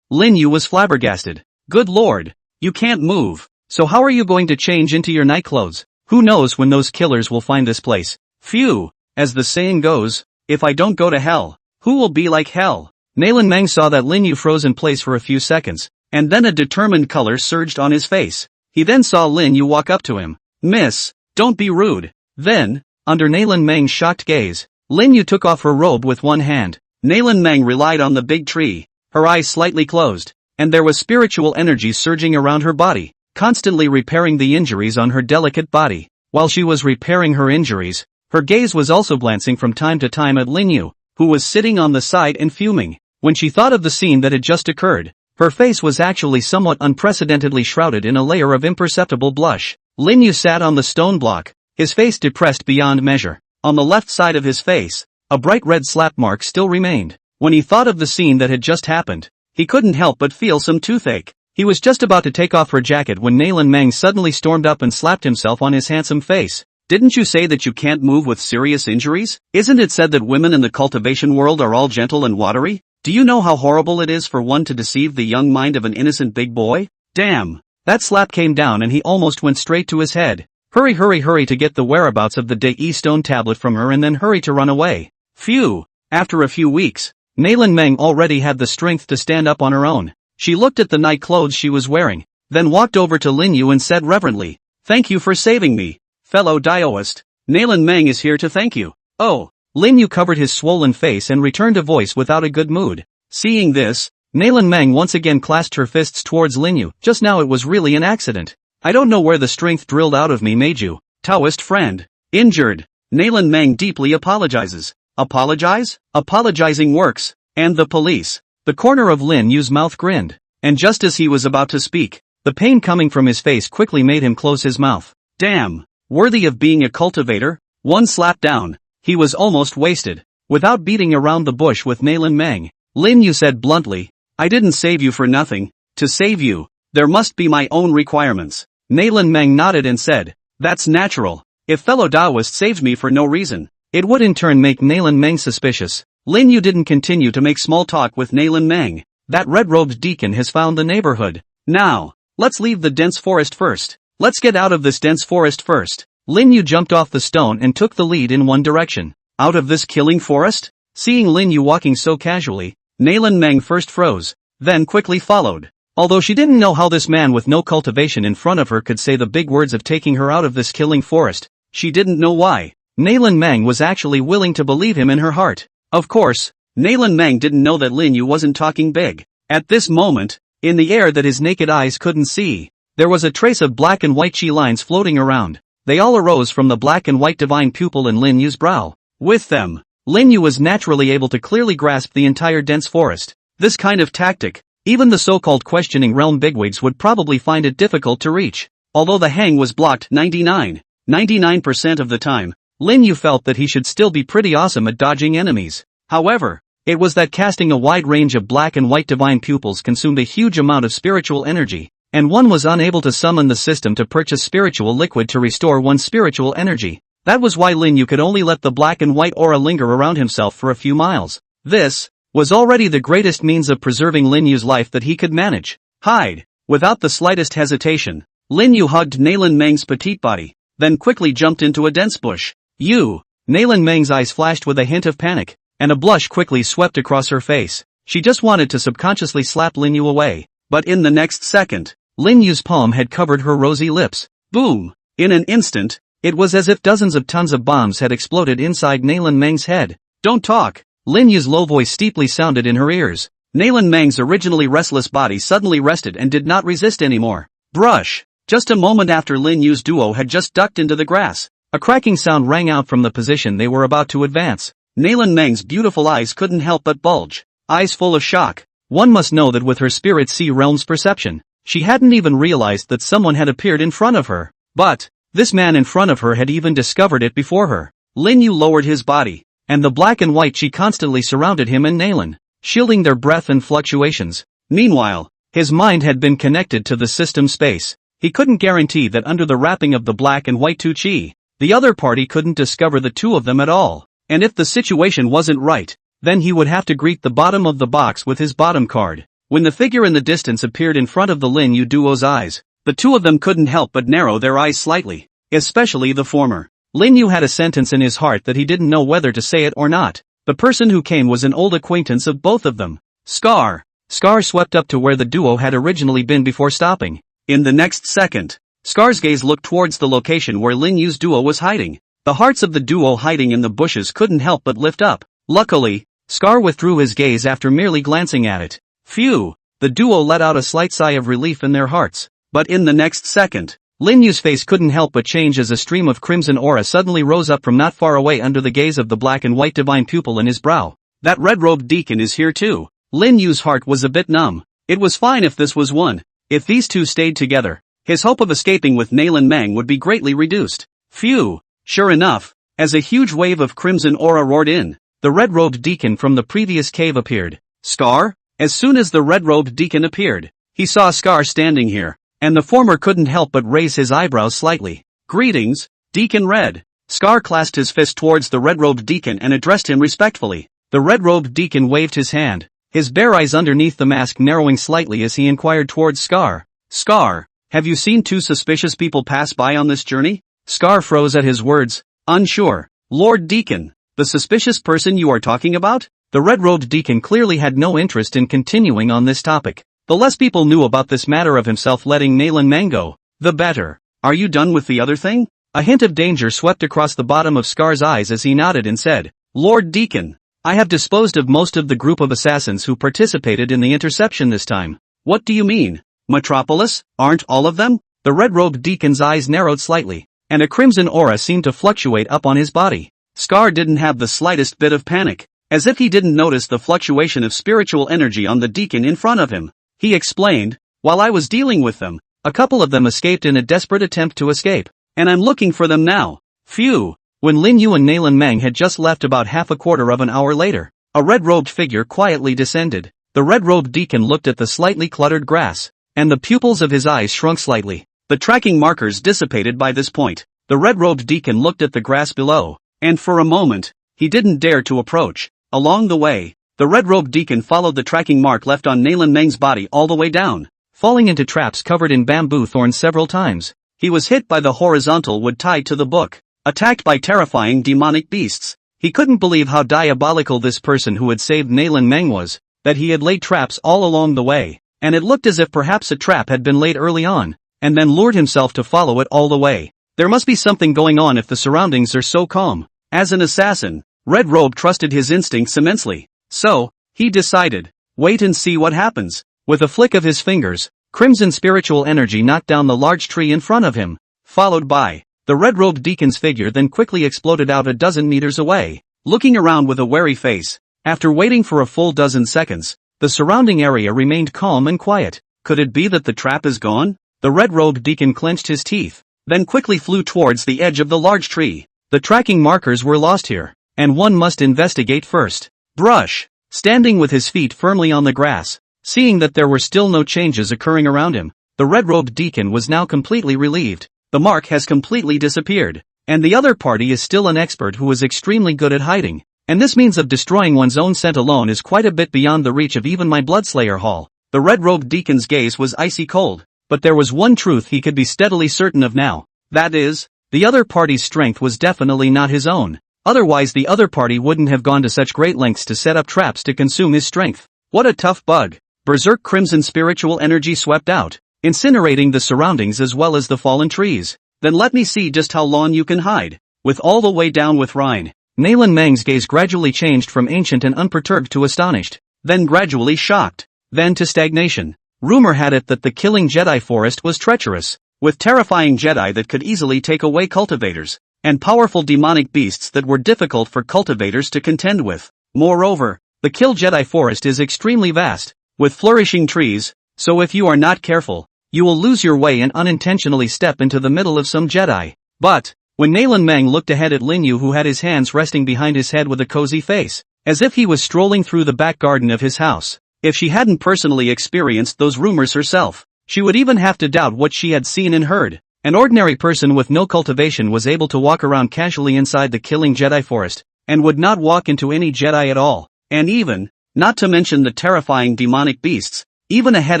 Lin Yu was flabbergasted. Good lord, you can't move. So how are you going to change into your night clothes? Who knows when those killers will find this place? Phew, as the saying goes, if I don't go to hell, who will be like hell? Nayland Meng saw that Lin Yu froze in place for a few seconds, and then a determined color surged on his face. He then saw Lin Yu walk up to him. Miss, don't be rude. Then, under Nayland Meng's shocked gaze, Lin Yu took off her robe with one hand. Nayland Meng relied on the big tree, her eyes slightly closed, and there was spiritual energy surging around her body, constantly repairing the injuries on her delicate body. While she was repairing her injuries, her gaze was also glancing from time to time at Lin Yu, who was sitting on the side and fuming. When she thought of the scene that had just occurred, her face was actually somewhat unprecedentedly shrouded in a layer of imperceptible blush. Lin Yu sat on the stone block, his face depressed beyond measure. On the left side of his face, a bright red slap mark still remained. When he thought of the scene that had just happened, he couldn't help but feel some toothache. He was just about to take off her jacket when Nayland Meng suddenly stormed up and slapped himself on his handsome face. Didn't you say that you can't move with serious injuries? Isn't it said that women in the cultivation world are all gentle and watery? Do you know how horrible it is for one to deceive the young mind of an innocent big boy? Damn. That slap came down and he almost went straight to his head. Hurry, hurry, hurry to get the whereabouts of the Dai stone tablet from her and then hurry to run away. Phew. After a few weeks, Nailin Meng already had the strength to stand up on her own. She looked at the night clothes she was wearing, then walked over to Lin Yu and said reverently, "Thank you for saving me, fellow Daoist. Nailin Meng is here to thank you." Oh. Lin Yu covered his swollen face and returned a voice without a good mood. Seeing this, Nailin Meng once again clasped her fists towards Lin Yu. "Just now it was really an accident. I don't know where the strength drilled out of me made you, Taoist friend, injured." Nailin Meng deeply apologizes. Apologize? Apologizing works. And the police. The corner of Lin Yu's mouth grinned. And just as he was about to speak, the pain coming from his face quickly made him close his mouth. Damn. Worthy of being a cultivator? One slap down. He was almost wasted. Without beating around the bush with Nailin Meng, Lin Yu said bluntly, "I didn't save you for nothing. To save you, there must be my own requirements." Nailin Meng nodded and said, "That's natural. If fellow Taoist saved me for no reason, it would in turn make Nailin Meng suspicious." Lin Yu didn't continue to make small talk with Nailin Meng. That red-robed deacon has found the neighborhood. Now, let's leave the dense forest first. Let's get out of this dense forest first. Lin Yu jumped off the stone and took the lead in one direction. Out of this killing forest? Seeing Lin Yu walking so casually, Nailin Meng first froze, then quickly followed. Although she didn't know how this man with no cultivation in front of her could say the big words of taking her out of this killing forest, she didn't know why. Nailin Meng was actually willing to believe him in her heart. Of course, Nailin Meng didn't know that Lin Yu wasn't talking big. At this moment, in the air that his naked eyes couldn't see, there was a trace of black and white chi lines floating around. They all arose from the black and white divine pupil in Lin Yu's brow. With them, Lin Yu was naturally able to clearly grasp the entire dense forest. This kind of tactic, even the so-called questioning realm bigwigs would probably find it difficult to reach. Although the hang was blocked 99% of the time, Lin Yu felt that he should still be pretty awesome at dodging enemies. However, it was that casting a wide range of black and white divine pupils consumed a huge amount of spiritual energy, and one was unable to summon the system to purchase spiritual liquid to restore one's spiritual energy. That was why Lin Yu could only let the black and white aura linger around himself for a few miles. This was already the greatest means of preserving Lin Yu's life that he could manage. Hide. Without the slightest hesitation, Lin Yu hugged Nailin Meng's petite body, then quickly jumped into a dense bush. Nailin Meng's eyes flashed with a hint of panic, and a blush quickly swept across her face. She just wanted to subconsciously slap Lin Yu away, but in the next second, Lin Yu's palm had covered her rosy lips. Boom! In an instant, it was as if dozens of tons of bombs had exploded inside Nailin Meng's head. "Don't talk!" Lin Yu's low voice steeply sounded in her ears. Nailin Meng's originally restless body suddenly rested and did not resist anymore. Brush! Just a moment after Lin Yu's duo had just ducked into the grass, a cracking sound rang out from the position they were about to advance. Nailin Meng's beautiful eyes couldn't help but bulge, eyes full of shock. One must know that with her spirit sea realm's perception, she hadn't even realized that someone had appeared in front of her. But this man in front of her had even discovered it before her. Lin Yu lowered his body, and the black and white chi constantly surrounded him and Nailin, shielding their breath and fluctuations. Meanwhile, his mind had been connected to the system space. He couldn't guarantee that under the wrapping of the black and white tu chi, the other party couldn't discover the two of them at all. And if the situation wasn't right, then he would have to greet the bottom of the box with his bottom card. When the figure in the distance appeared in front of the Lin Yu duo's eyes, the two of them couldn't help but narrow their eyes slightly, especially the former. Lin Yu had a sentence in his heart that he didn't know whether to say it or not. The person who came was an old acquaintance of both of them. Scar. Scar swept up to where the duo had originally been before stopping. In the next second, Scar's gaze looked towards the location where Lin Yu's duo was hiding. The hearts of the duo hiding in the bushes couldn't help but lift up. Luckily, Scar withdrew his gaze after merely glancing at it. Phew! The duo let out a slight sigh of relief in their hearts. But in the next second, Lin Yu's face couldn't help but change as a stream of crimson aura suddenly rose up from not far away under the gaze of the black and white divine pupil in his brow. That red-robed deacon is here too. Lin Yu's heart was a bit numb. It was fine if this was one. If these two stayed together, his hope of escaping with Nailin Meng would be greatly reduced. Phew! Sure enough, as a huge wave of crimson aura roared in, the red-robed deacon from the previous cave appeared. Scar? As soon as the red-robed deacon appeared, he saw Scar standing here, and the former couldn't help but raise his eyebrows slightly. Greetings, Deacon Red. Scar clasped his fist towards the red-robed deacon and addressed him respectfully. The red-robed deacon waved his hand, his bare eyes underneath the mask narrowing slightly as he inquired towards Scar. Scar, have you seen two suspicious people pass by on this journey? Scar froze at his words, unsure. Lord Deacon, the suspicious person you are talking about? The red-robed deacon clearly had no interest in continuing on this topic. The less people knew about this matter of himself letting Nalan Mang go, the better. Are you done with the other thing? A hint of danger swept across the bottom of Scar's eyes as he nodded and said, Lord Deacon, I have disposed of most of the group of assassins who participated in the interception this time. What do you mean? Metropolis? Aren't all of them? The red-robed deacon's eyes narrowed slightly, and a crimson aura seemed to fluctuate up on his body. Scar didn't have the slightest bit of panic, as if he didn't notice the fluctuation of spiritual energy on the deacon in front of him. He explained, while I was dealing with them, a couple of them escaped in a desperate attempt to escape, and I'm looking for them now. Phew. When Lin Yu and Nalan Mang had just left about half a quarter of an hour later, a red-robed figure quietly descended. The red-robed deacon looked at the slightly cluttered grass, and the pupils of his eyes shrunk slightly. The tracking markers dissipated by this point. The red-robed deacon looked at the grass below, and for a moment, he didn't dare to approach. Along the way, the red-robed deacon followed the tracking mark left on Nalan Mang's body all the way down, falling into traps covered in bamboo thorns several times. He was hit by the horizontal wood tied to the book, attacked by terrifying demonic beasts. He couldn't believe how diabolical this person who had saved Nalan Mang was, that he had laid traps all along the way, and it looked as if perhaps a trap had been laid early on, and then lured himself to follow it all the way. There must be something going on if the surroundings are so calm. As an assassin, Red Robe trusted his instincts immensely. So, he decided, wait and see what happens. With a flick of his fingers, crimson spiritual energy knocked down the large tree in front of him, followed by the red-robed deacon's figure then quickly exploded out a dozen meters away. Looking around with a wary face, after waiting for a full dozen seconds, the surrounding area remained calm and quiet. Could it be that the trap is gone? The red-robed deacon clenched his teeth, then quickly flew towards the edge of the large tree. The tracking markers were lost here, and one must investigate first. Brush, standing with his feet firmly on the grass, seeing that there were still no changes occurring around him, the red-robed deacon was now completely relieved. The mark has completely disappeared, and the other party is still an expert who is extremely good at hiding, and this means of destroying one's own scent alone is quite a bit beyond the reach of even my Bloodslayer Hall. The red-robed deacon's gaze was icy cold, but there was one truth he could be steadily certain of now. That is, the other party's strength was definitely not his own. Otherwise the other party wouldn't have gone to such great lengths to set up traps to consume his strength. What a tough bug. Berserk crimson spiritual energy swept out, incinerating the surroundings as well as the fallen trees. Then let me see just how long you can hide. With all the way down with Rhine. Nalan Mang's gaze gradually changed from ancient and unperturbed to astonished, then gradually shocked, then to stagnation. Rumor had it that the killing Jedi forest was treacherous, with terrifying Jedi that could easily take away cultivators, and powerful demonic beasts that were difficult for cultivators to contend with. Moreover, the Kill Jedi forest is extremely vast, with flourishing trees, so if you are not careful, you will lose your way and unintentionally step into the middle of some Jedi. But, when Nalan Mang looked ahead at Lin Yu who had his hands resting behind his head with a cozy face, as if he was strolling through the back garden of his house, if she hadn't personally experienced those rumors herself, she would even have to doubt what she had seen and heard. An ordinary person with no cultivation was able to walk around casually inside the Killing Jedi forest, and would not walk into any Jedi at all, and even, not to mention the terrifying demonic beasts, even ahead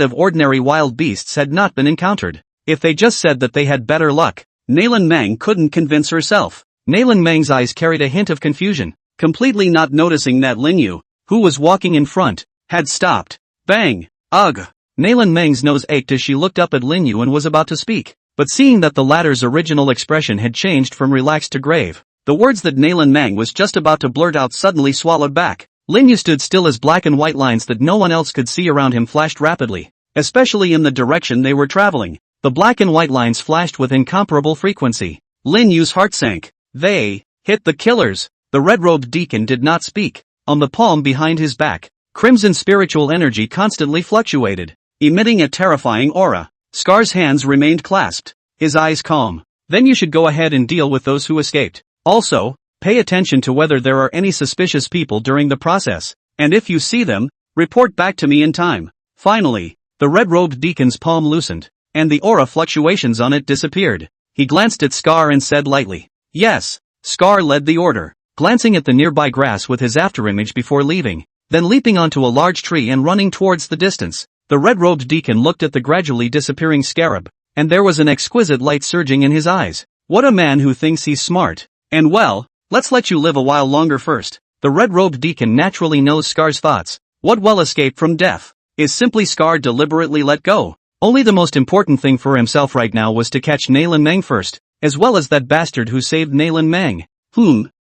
of ordinary wild beasts had not been encountered. If they just said that they had better luck, Nalan Mang couldn't convince herself. Nalan Mang's eyes carried a hint of confusion, completely not noticing that Lin Yu, who was walking in front, had stopped. Bang! Ugh! Nalan Mang's nose ached as she looked up at Lin Yu and was about to speak, but seeing that the latter's original expression had changed from relaxed to grave, the words that Nalan Mang was just about to blurt out suddenly swallowed back. Lin Yu stood still as black and white lines that no one else could see around him flashed rapidly, especially in the direction they were traveling. The black and white lines flashed with incomparable frequency. Lin Yu's heart sank. They hit the killers. The red-robed deacon did not speak. On the palm behind his back, crimson spiritual energy constantly fluctuated, emitting a terrifying aura. Scar's hands remained clasped, his eyes calm. Then you should go ahead and deal with those who escaped. Also, pay attention to whether there are any suspicious people during the process, and if you see them, report back to me in time. Finally, the red-robed deacon's palm loosened, and the aura fluctuations on it disappeared. He glanced at Scar and said lightly, "Yes." Scar led the order, glancing at the nearby grass with his afterimage before leaving, then leaping onto a large tree and running towards the distance. The red-robed deacon looked at the gradually disappearing scarab, and there was an exquisite light surging in his eyes. What a man who thinks he's smart. And well, let's let you live a while longer first. The red-robed deacon naturally knows Scar's thoughts. What will escape from death? Is simply Scar deliberately let go? Only the most important thing for himself right now was to catch Nailan Meng first, as well as that bastard who saved Nailan Meng.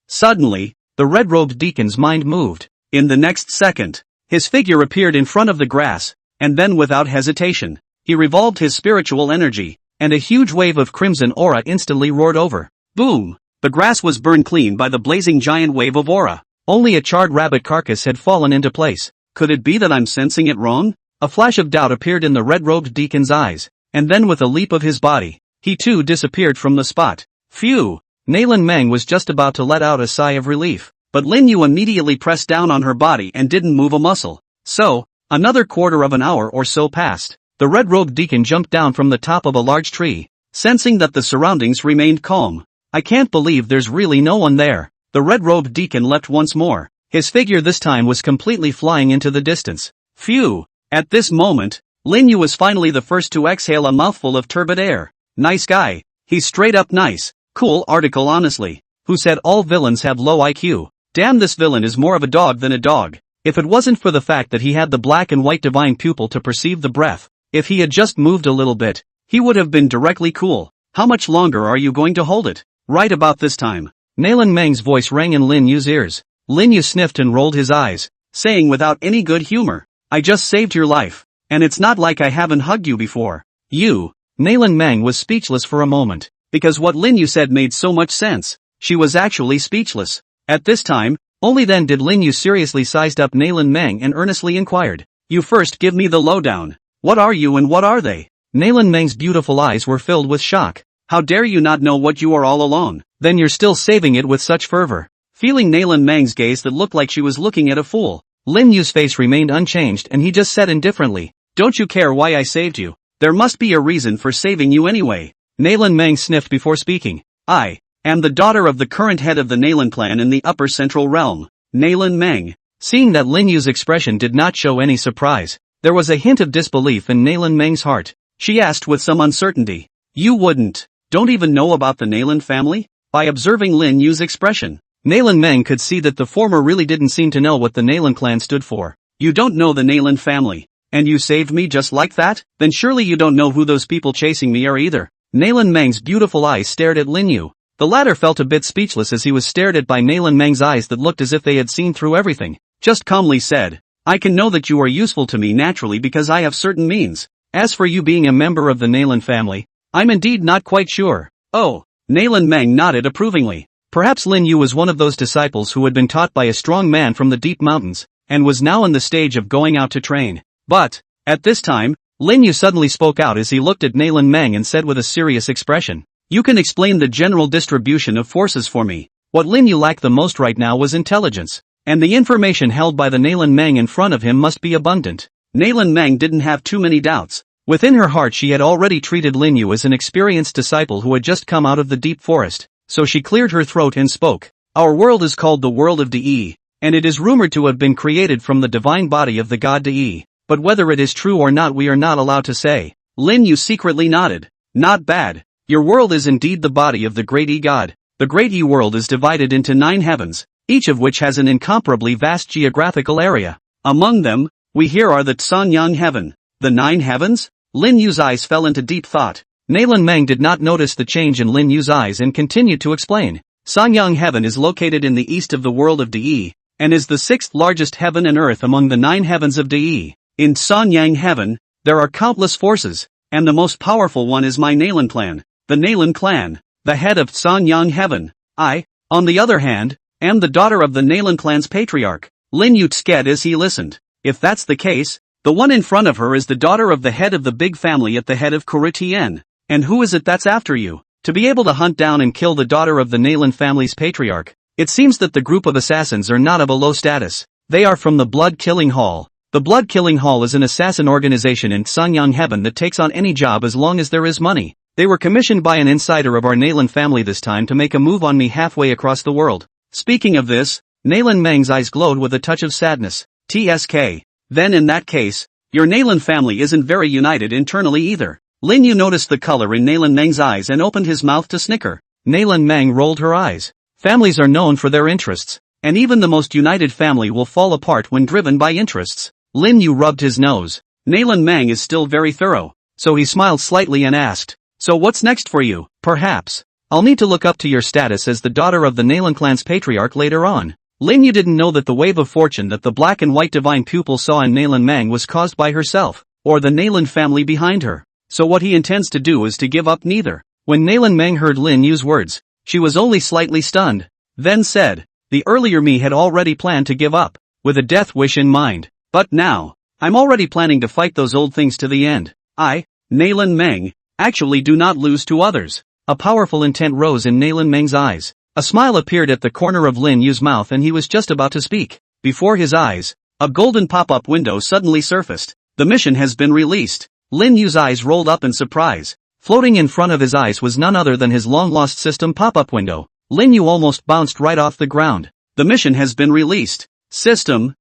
Suddenly, the red-robed deacon's mind moved. In the next second, his figure appeared in front of the grass, and then without hesitation, he revolved his spiritual energy, and a huge wave of crimson aura instantly roared over. Boom! The grass was burned clean by the blazing giant wave of aura. Only a charred rabbit carcass had fallen into place. Could it be that I'm sensing it wrong? A flash of doubt appeared in the red-robed deacon's eyes, and then with a leap of his body, he too disappeared from the spot. Phew! Nailan Meng was just about to let out a sigh of relief, but Lin Yu immediately pressed down on her body and didn't move a muscle. So, another quarter of an hour or so passed. The red-robed deacon jumped down from the top of a large tree, sensing that the surroundings remained calm. I can't believe there's really no one there. The red-robed deacon leapt once more. His figure this time was completely flying into the distance. Phew! At this moment, Lin Yu was finally the first to exhale a mouthful of turbid air. Nice guy. He's straight up nice. Cool article honestly. Who said all villains have low IQ? Damn, this villain is more of a dog than a dog. If it wasn't for the fact that he had the black and white divine pupil to perceive the breath, if he had just moved a little bit, he would have been directly cool. How much longer are you going to hold it? Right about this time, Nailan Meng's voice rang in Lin Yu's ears. Lin Yu sniffed and rolled his eyes, saying without any good humor, I just saved your life, and it's not like I haven't hugged you before. You. Nailan Meng was speechless for a moment, because what Lin Yu said made so much sense. She was actually speechless. At this time, only then did Lin Yu seriously sized up Nailan Meng and earnestly inquired, you first give me the lowdown. What are you and what are they? Nailan Meng's beautiful eyes were filled with shock. How dare you not know what you are all along? Then you're still saving it with such fervor. Feeling Nailan Meng's gaze that looked like she was looking at a fool, Lin Yu's face remained unchanged and he just said indifferently, don't you care why I saved you? There must be a reason for saving you anyway. Nailan Meng sniffed before speaking. I am the daughter of the current head of the Nailan clan in the Upper Central Realm, Nailan Meng. Seeing that Lin Yu's expression did not show any surprise, there was a hint of disbelief in Nailan Meng's heart. She asked with some uncertainty, you don't even know about the Nailan family? By observing Lin Yu's expression, Nailan Meng could see that the former really didn't seem to know what the Nailan clan stood for. You don't know the Nailan family, and you saved me just like that? Then surely you don't know who those people chasing me are either. Nailan Meng's beautiful eyes stared at Lin Yu. The latter felt a bit speechless as he was stared at by Nailan Meng's eyes that looked as if they had seen through everything. Just calmly said, I can know that you are useful to me naturally because I have certain means. As for you being a member of the Nailan family, I'm indeed not quite sure. Oh, Nailan Meng nodded approvingly. Perhaps Lin Yu was one of those disciples who had been taught by a strong man from the deep mountains, and was now in the stage of going out to train. But, at this time, Lin Yu suddenly spoke out as he looked at Nailan Meng and said with a serious expression, you can explain the general distribution of forces for me. What Lin Yu lacked the most right now was intelligence, and the information held by the Nailan Meng in front of him must be abundant. Nailan Meng didn't have too many doubts. Within her heart she had already treated Lin Yu as an experienced disciple who had just come out of the deep forest, so she cleared her throat and spoke. Our world is called the world of De, and it is rumored to have been created from the divine body of the god De, but whether it is true or not we are not allowed to say. Lin Yu secretly nodded. Not bad. Your world is indeed the body of the great E god. The great E world is divided into 9 heavens, each of which has an incomparably vast geographical area. Among them, we here are the Sanyang heaven. The 9 heavens? Lin Yu's eyes fell into deep thought. Nailan Meng did not notice the change in Lin Yu's eyes and continued to explain. Sanyang heaven is located in the east of the world of De, and is the 6th largest heaven and earth among the 9 heavens of De. In Sanyang heaven, there are countless forces, and the most powerful one is my Nailan clan, the Nailan clan, the head of Sanyang heaven. I, on the other hand, am the daughter of the Nailan clan's patriarch. Lin Yu sked as he listened. If that's the case, the one in front of her is the daughter of the head of the big family at the head of Kuritien. And who is it that's after you? To be able to hunt down and kill the daughter of the Nailan family's patriarch, it seems that the group of assassins are not of a low status. They are from the Blood Killing Hall. The Blood Killing Hall is an assassin organization in Sanyang heaven that takes on any job as long as there is money. They were commissioned by an insider of our Nailan family this time to make a move on me halfway across the world. Speaking of this, Nailan Meng's eyes glowed with a touch of sadness. TSK. Then in that case, Your Nalan family isn't very united internally either. Lin Yu noticed the color in Nalan Meng's eyes and opened his mouth to snicker. Nalan Meng rolled her eyes. Families are known for their interests, and even the most united family will fall apart when driven by interests. Lin Yu rubbed his nose. Nalan Meng is still very thorough, so he smiled slightly and asked, "So what's next for you? Perhaps I'll need to look up to your status as the daughter of the Nalan clan's patriarch later on." Lin Yu didn't know that the wave of fortune that the black and white divine pupil saw in Nalan Meng was caused by herself, or the Nalan family behind her. So what he intends to do is to give up neither. When Nalan Meng heard Lin Yu's words, she was only slightly stunned, then said, "The earlier me had already planned to give up, with a death wish in mind. But now, I'm already planning to fight those old things to the end. I, Nalan Meng, actually do not lose to others." A powerful intent rose in Nalan Meng's eyes. A smile appeared at the corner of Lin Yu's mouth and he was just about to speak. Before his eyes, a golden pop-up window suddenly surfaced. The mission has been released. Lin Yu's eyes rolled up in surprise. Floating in front of his eyes was none other than his long-lost system pop-up window. Lin Yu almost bounced right off the ground. The mission has been released. System.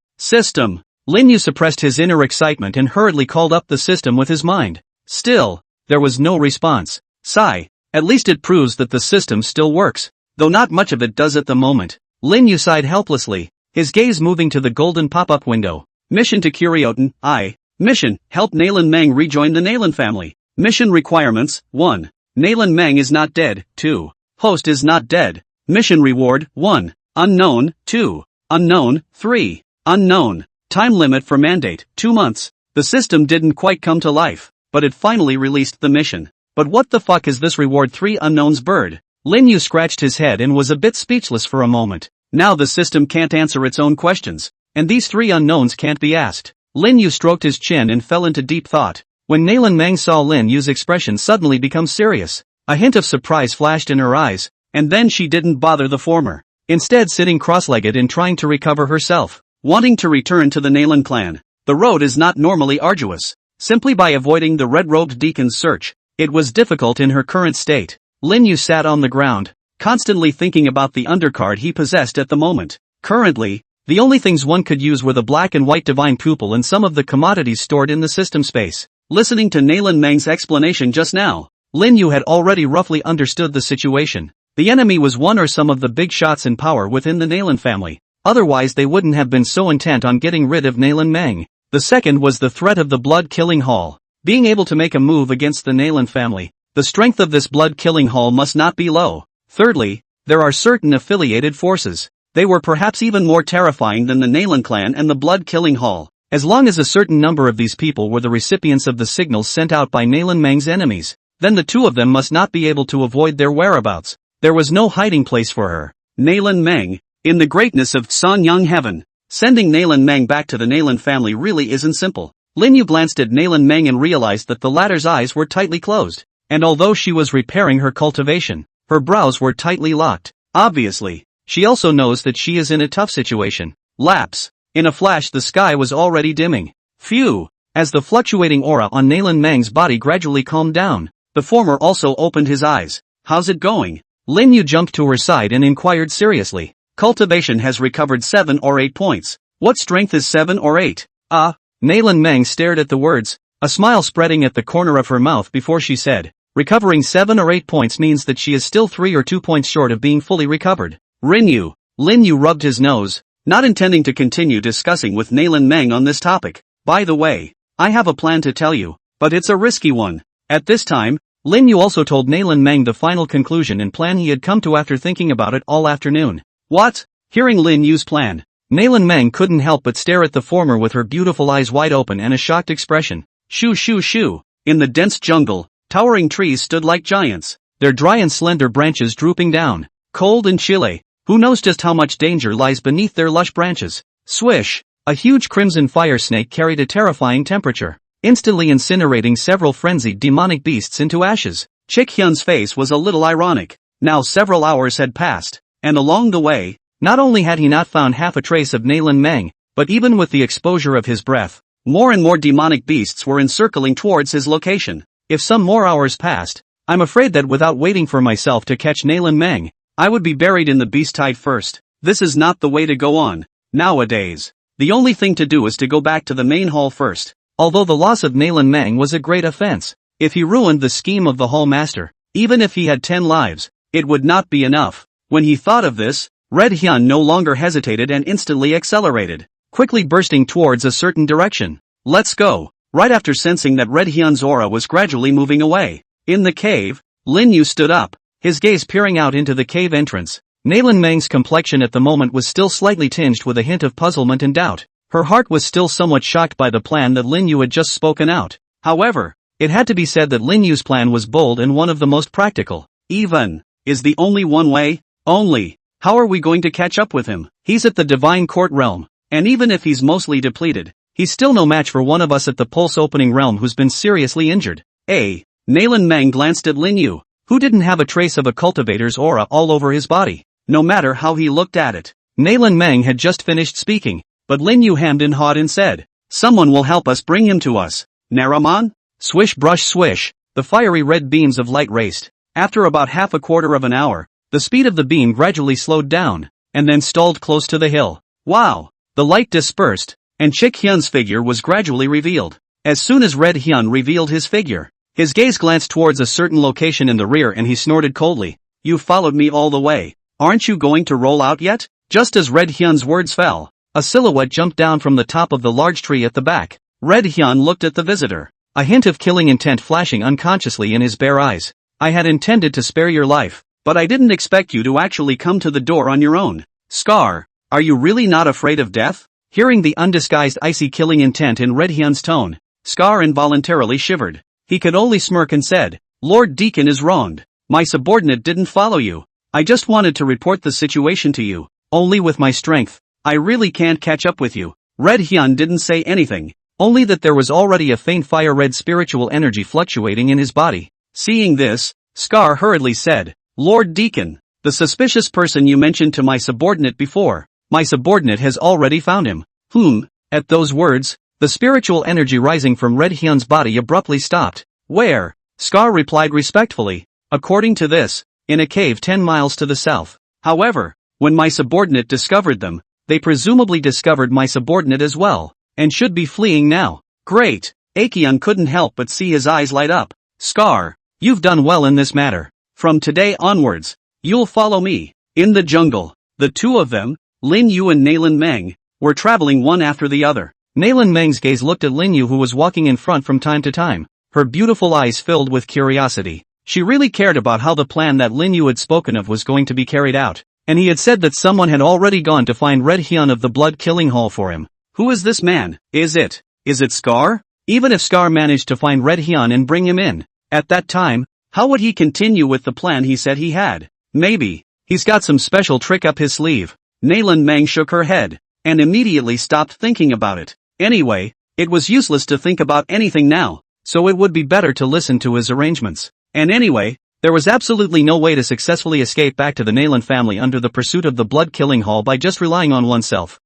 Lin Yu suppressed his inner excitement and hurriedly called up the system with his mind. Still, there was no response. Sigh. At least it proves that the system still works, though not much of it does at the moment. Lin Yu sighed helplessly, his gaze moving to the golden pop-up window. Mission to Kurioten. Mission, help Nalan Meng rejoin the Nalan family. Mission requirements, 1. Nalan Meng is not dead, 2. Host is not dead. Mission reward, 1. Unknown, 2. Unknown, 3. Unknown. Time limit for mandate, 2 months. The system didn't quite come to life, but it finally released the mission. But what the fuck is this reward 3 unknowns bird? Lin Yu scratched his head and was a bit speechless for a moment. Now the system can't answer its own questions, and these 3 unknowns can't be asked. Lin Yu stroked his chin and fell into deep thought. When Nalan Meng saw Lin Yu's expression suddenly become serious, a hint of surprise flashed in her eyes, and then she didn't bother the former, instead sitting cross-legged and trying to recover herself. Wanting to return to the Nalan clan, the road is not normally arduous. Simply by avoiding the red-robed deacon's search, it was difficult in her current state. Lin Yu sat on the ground, constantly thinking about the undercard he possessed at the moment. Currently, the only things one could use were the black and white divine pupil and some of the commodities stored in the system space. Listening to Nalan Meng's explanation just now, Lin Yu had already roughly understood the situation. The enemy was one or some of the big shots in power within the Nalan family. Otherwise they wouldn't have been so intent on getting rid of Nalan Meng. The second was the threat of the blood-killing hall. Being able to make a move against the Nalan family, the strength of this blood-killing hall must not be low. Thirdly, there are certain affiliated forces. They were perhaps even more terrifying than the Nalan clan and the blood-killing hall. As long as a certain number of these people were the recipients of the signals sent out by Nalan Meng's enemies, then the two of them must not be able to avoid their whereabouts. There was no hiding place for her. Nalan Meng, in the greatness of Sanyang Heaven, sending Nalan Meng back to the Nalan family really isn't simple. Lin Yu glanced at Nalan Meng and realized that the latter's eyes were tightly closed, and although she was repairing her cultivation, her brows were tightly locked. Obviously, she also knows that she is in a tough situation. Lapse. In a flash the sky was already dimming. Phew! As the fluctuating aura on Nalan Meng's body gradually calmed down, the former also opened his eyes. How's it going? Lin Yu jumped to her side and inquired seriously. Cultivation has recovered 7 or 8 points. What strength is 7 or 8? Nalan Meng stared at the words, a smile spreading at the corner of her mouth before she said, recovering 7 or 8 points means that she is still 3 or 2 points short of being fully recovered. Lin Yu rubbed his nose, not intending to continue discussing with Nalan Meng on this topic. By the way, I have a plan to tell you, but it's a risky one. At this time, Lin Yu also told Nalan Meng the final conclusion and plan he had come to after thinking about it all afternoon. What? Hearing Lin Yu's plan, Nalan Meng couldn't help but stare at the former with her beautiful eyes wide open and a shocked expression. Shoo shoo shoo. In the dense jungle, towering trees stood like giants, their dry and slender branches drooping down, cold and chilly. Who knows just how much danger lies beneath their lush branches? Swish! A huge crimson fire snake carried a terrifying temperature, instantly incinerating several frenzied demonic beasts into ashes. Chick Hyun's face was a little ironic. Now several hours had passed, and along the way, not only had he not found half a trace of Nalan Meng, but even with the exposure of his breath, more and more demonic beasts were encircling towards his location. If some more hours passed, I'm afraid that without waiting for myself to catch Nalan Meng, I would be buried in the beast tide first. This is not the way to go on. Nowadays, the only thing to do is to go back to the main hall first. although the loss of Nalan Mang was a great offense. If he ruined the scheme of the Hall Master, even if he had 10 lives, it would not be enough. When he thought of this, Red Hyun no longer hesitated and instantly accelerated, quickly bursting towards a certain direction. Let's go. Right after sensing that Red Hyun's aura was gradually moving away. In the cave, Lin Yu stood up, his gaze peering out into the cave entrance. Nalan Mang's complexion at the moment was still slightly tinged with a hint of puzzlement and doubt. Her heart was still somewhat shocked by the plan that Lin Yu had just spoken out. However, it had to be said that Lin Yu's plan was bold and one of the most practical. Even, is the only one way? Only. How are we going to catch up with him? He's at the Divine Court realm, and even if he's mostly depleted, he's still no match for one of us at the Pulse Opening realm who's been seriously injured. Nalan Mang glanced at Lin Yu, who didn't have a trace of a cultivator's aura all over his body, no matter how he looked at it. Nalan Mang had just finished speaking, but Lin Yu hemmed and hawed and said, "Someone will help us bring him to us. Naraman?" Swish brush swish, the fiery red beams of light raced. After about half a quarter of an hour, the speed of the beam gradually slowed down, and then stalled close to the hill. Wow! The light dispersed, and Chik Hyun's figure was gradually revealed. As soon as Red Hyun revealed his figure, his gaze glanced towards a certain location in the rear and he snorted coldly. "You followed me all the way. Aren't you going to roll out yet?" Just as Red Hyun's words fell, a silhouette jumped down from the top of the large tree at the back. Red Hyun looked at the visitor, a hint of killing intent flashing unconsciously in his bare eyes. "I had intended to spare your life, but I didn't expect you to actually come to the door on your own. Scar, are you really not afraid of death?" Hearing the undisguised icy killing intent in Red Hyun's tone, Scar involuntarily shivered. He could only smirk and said, "Lord Deacon is wronged. My subordinate didn't follow you. I just wanted to report the situation to you. Only with my strength, I really can't catch up with you." Red Hyun didn't say anything, only that there was already a faint fire-red spiritual energy fluctuating in his body. Seeing this, Scar hurriedly said, "Lord Deacon, the suspicious person you mentioned to my subordinate before, my subordinate has already found him." At those words, the spiritual energy rising from Red Hyun's body abruptly stopped. "Where?" Scar replied respectfully. "According to this, in a cave 10 miles to the south. However, when my subordinate discovered them, they presumably discovered my subordinate as well, and should be fleeing now." "Great!" Acheon couldn't help but see his eyes light up. "Scar, you've done well in this matter. From today onwards, you'll follow me." In the jungle, the two of them, Lin Yu and Nalan Mang, were traveling one after the other. Nalan Mang's gaze looked at Lin Yu, who was walking in front from time to time, her beautiful eyes filled with curiosity. She really cared about how the plan that Lin Yu had spoken of was going to be carried out, and he had said that someone had already gone to find Red Hyun of the Blood Killing Hall for him. Who is this man? Is it Scar? Even if Scar managed to find Red Hyun and bring him in, at that time, how would he continue with the plan he said he had? Maybe he's got some special trick up his sleeve. Nalan Mang shook her head, and immediately stopped thinking about it. Anyway, it was useless to think about anything now, so it would be better to listen to his arrangements. And anyway, there was absolutely no way to successfully escape back to the Nalan family under the pursuit of the Blood Killing Hall by just relying on oneself.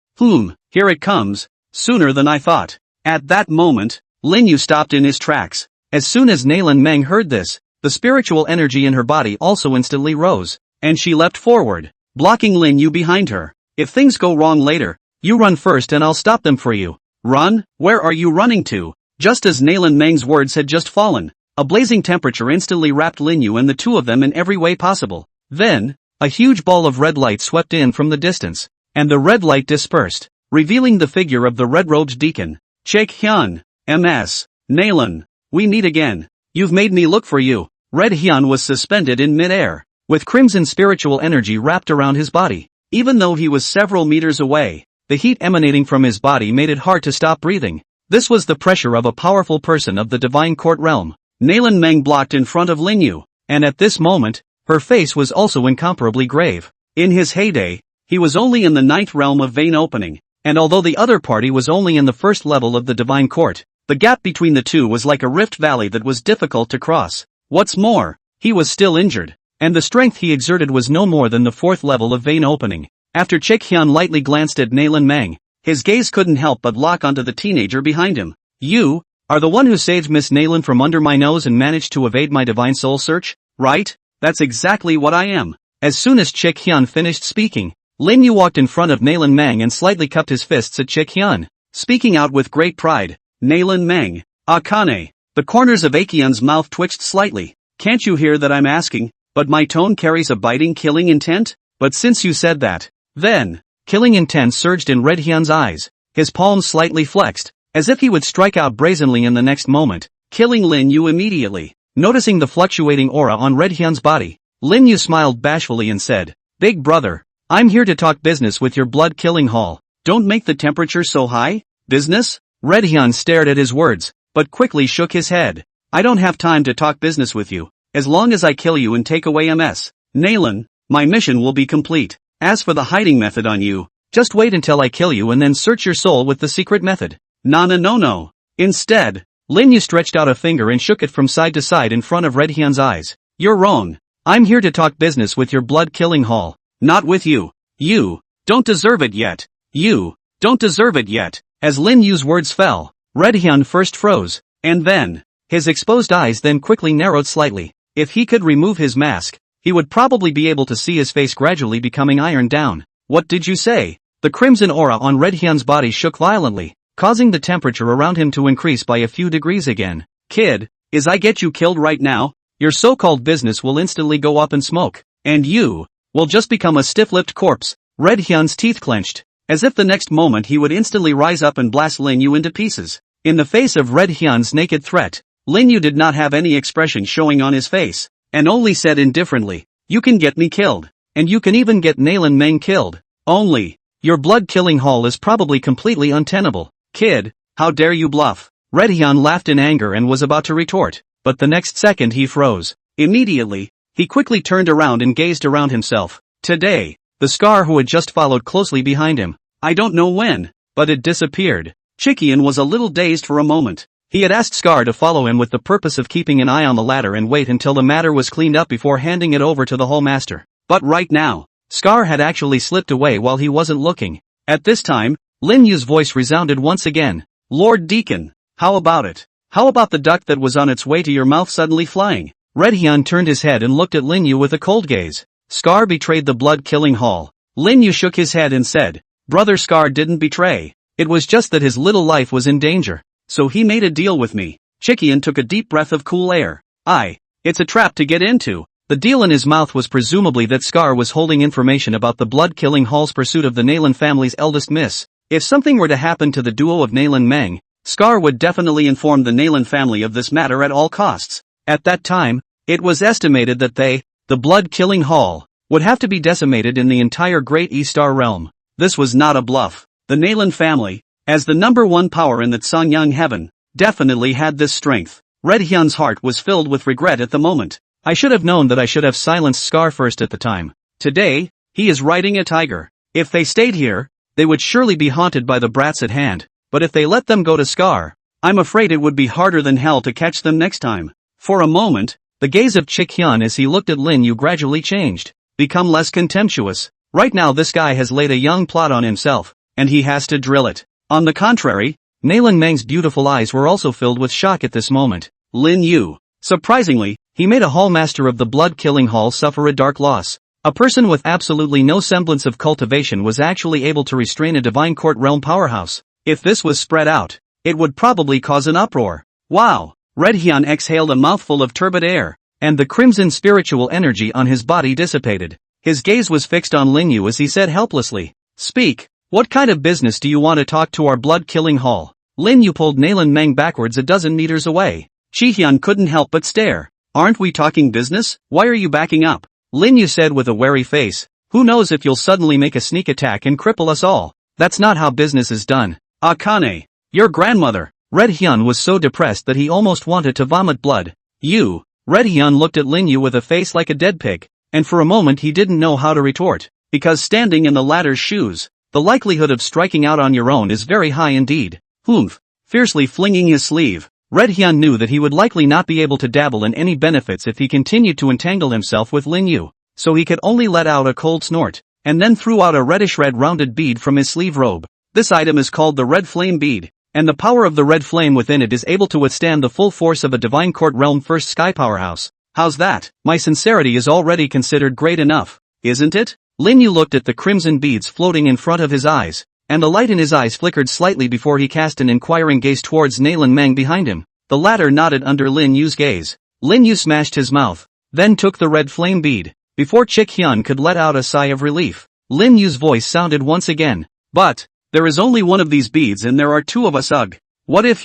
Here it comes, sooner than I thought. At that moment, Lin Yu stopped in his tracks. As soon as Nalan Mang heard this, the spiritual energy in her body also instantly rose, and she leapt forward, blocking Lin Yu behind her. "If things go wrong later, you run first and I'll stop them for you." "Run? Where are you running to?" Just as Nalan Mang's words had just fallen, a blazing temperature instantly wrapped Lin Yu and the two of them in every way possible. Then, a huge ball of red light swept in from the distance, and the red light dispersed, revealing the figure of the red-robed deacon. "Chik Hyun, MS, Nalan, we meet again. You've made me look for you." Red Hyun was suspended in mid-air, with crimson spiritual energy wrapped around his body. Even though he was several meters away, the heat emanating from his body made it hard to stop breathing. This was the pressure of a powerful person of the Divine Court realm. Nalan Mang blocked in front of Lin Yu, and at this moment, her face was also incomparably grave. In his heyday, he was only in the 9th realm of Vein Opening, and although the other party was only in the 1st level of the Divine Court, the gap between the two was like a rift valley that was difficult to cross. What's more, he was still injured, and the strength he exerted was no more than the 4th level of Vein Opening. After Chik Hyun lightly glanced at Nalan Mang, his gaze couldn't help but lock onto the teenager behind him. "You are the one who saved Miss Nalan from under my nose and managed to evade my divine soul search, right?" "That's exactly what I am." As soon as Chik Hyun finished speaking, Lin Yu walked in front of Nalan Mang and slightly cupped his fists at Chik Hyun, speaking out with great pride. Nalan Meng. Akane. The corners of Acheon's mouth twitched slightly. Can't you hear that I'm asking? But my tone carries a biting killing intent? But since you said that, then, killing intent surged in Red Hyun's eyes. His palms slightly flexed, as if he would strike out brazenly in the next moment, killing Lin Yu immediately. Noticing the fluctuating aura on Red Hyun's body, Lin Yu smiled bashfully and said, Big brother, I'm here to talk business with your blood-killing hall. Don't make the temperature so high. Business? Red Hyun stared at his words, but quickly shook his head. I don't have time to talk business with you. As long as I kill you and take away MS Nalan, my mission will be complete. As for the hiding method on you, just wait until I kill you and then search your soul with the secret method. No. Instead, Lin Yu stretched out a finger and shook it from side to side in front of Red Hyun's eyes. You're wrong. I'm here to talk business with your blood-killing hall. Not with you. You don't deserve it yet. You don't deserve it yet. As Lin Yu's words fell, Red Hyun first froze, and then, his exposed eyes then quickly narrowed slightly. If he could remove his mask, he would probably be able to see his face gradually becoming ironed down. What did you say? The crimson aura on Red Hyun's body shook violently, causing the temperature around him to increase by a few degrees again. Kid, is I get you killed right now? Your so-called business will instantly go up in smoke, and you will just become a stiff-lipped corpse. Red Hyun's teeth clenched, as if the next moment he would instantly rise up and blast Lin Yu into pieces. In the face of Red Hyun's naked threat, Lin Yu did not have any expression showing on his face, and only said indifferently, You can get me killed, and you can even get Nalan Meng killed. Only, your blood-killing hall is probably completely untenable. Kid, how dare you bluff? Red Hyun laughed in anger and was about to retort, but the next second he froze. Immediately, he quickly turned around and gazed around himself. Today, the Scar who had just followed closely behind him. I don't know when, but it disappeared. Chikian was a little dazed for a moment. He had asked Scar to follow him with the purpose of keeping an eye on the ladder and wait until the matter was cleaned up before handing it over to the Hall Master. But right now, Scar had actually slipped away while he wasn't looking. At this time, Lin Yu's voice resounded once again. Lord Deacon, how about it? How about the duck that was on its way to your mouth suddenly flying? Red Hyun turned his head and looked at Lin Yu with a cold gaze. Scar betrayed the blood-killing hall. Lin Yu shook his head and said, Brother Scar didn't betray. It was just that his little life was in danger. So he made a deal with me. Chikian took a deep breath of cool air. It's a trap to get into. The deal in his mouth was presumably that Scar was holding information about the blood-killing hall's pursuit of the Nalan family's eldest miss. If something were to happen to the duo of Nalan Meng, Scar would definitely inform the Nalan family of this matter at all costs. At that time, it was estimated that the blood-killing hall, would have to be decimated in the entire Great E-Star realm. This was not a bluff. The Nalan family, as the number one power in the Songyang heaven, definitely had this strength. Red Hyun's heart was filled with regret at the moment. I should have known that I should have silenced Scar first at the time. Today, he is riding a tiger. If they stayed here, they would surely be haunted by the brats at hand. But if they let them go to Scar, I'm afraid it would be harder than hell to catch them next time. For a moment, the gaze of Chikyun as he looked at Lin Yu gradually changed, become less contemptuous. Right now this guy has laid a young plot on himself, and he has to drill it. On the contrary, Nalan Meng's beautiful eyes were also filled with shock at this moment. Lin Yu. Surprisingly, he made a hall master of the blood-killing hall suffer a dark loss. A person with absolutely no semblance of cultivation was actually able to restrain a divine court realm powerhouse. If this was spread out, it would probably cause an uproar. Wow! Red Hyun exhaled a mouthful of turbid air, and the crimson spiritual energy on his body dissipated. His gaze was fixed on Lin Yu as he said helplessly, Speak, what kind of business do you want to talk to our blood-killing hall? Lin Yu pulled Nalan Meng backwards a dozen meters away. Chihyun couldn't help but stare. Aren't we talking business? Why are you backing up? Lin Yu said with a wary face. Who knows if you'll suddenly make a sneak attack and cripple us all. That's not how business is done. Akane, your grandmother. Red Hyun was so depressed that he almost wanted to vomit blood. You. Red Hyun looked at Lin Yu with a face like a dead pig, and for a moment he didn't know how to retort. Because standing in the latter's shoes, the likelihood of striking out on your own is very high indeed. Humph. Fiercely flinging his sleeve, Red Hyun knew that he would likely not be able to dabble in any benefits if he continued to entangle himself with Lin Yu, so he could only let out a cold snort, and then threw out a reddish-red rounded bead from his sleeve robe. This item is called the Red Flame Bead, and the power of the red flame within it is able to withstand the full force of a Divine Court Realm First Sky Powerhouse. How's that? My sincerity is already considered great enough, isn't it? Lin Yu looked at the crimson beads floating in front of his eyes, and the light in his eyes flickered slightly before he cast an inquiring gaze towards Nalan Meng behind him. The latter nodded under Lin Yu's gaze. Lin Yu smashed his mouth, then took the red flame bead. Before Chick Hyun could let out a sigh of relief, Lin Yu's voice sounded once again. But, there is only one of these beads and there are two of us. Ugh. What if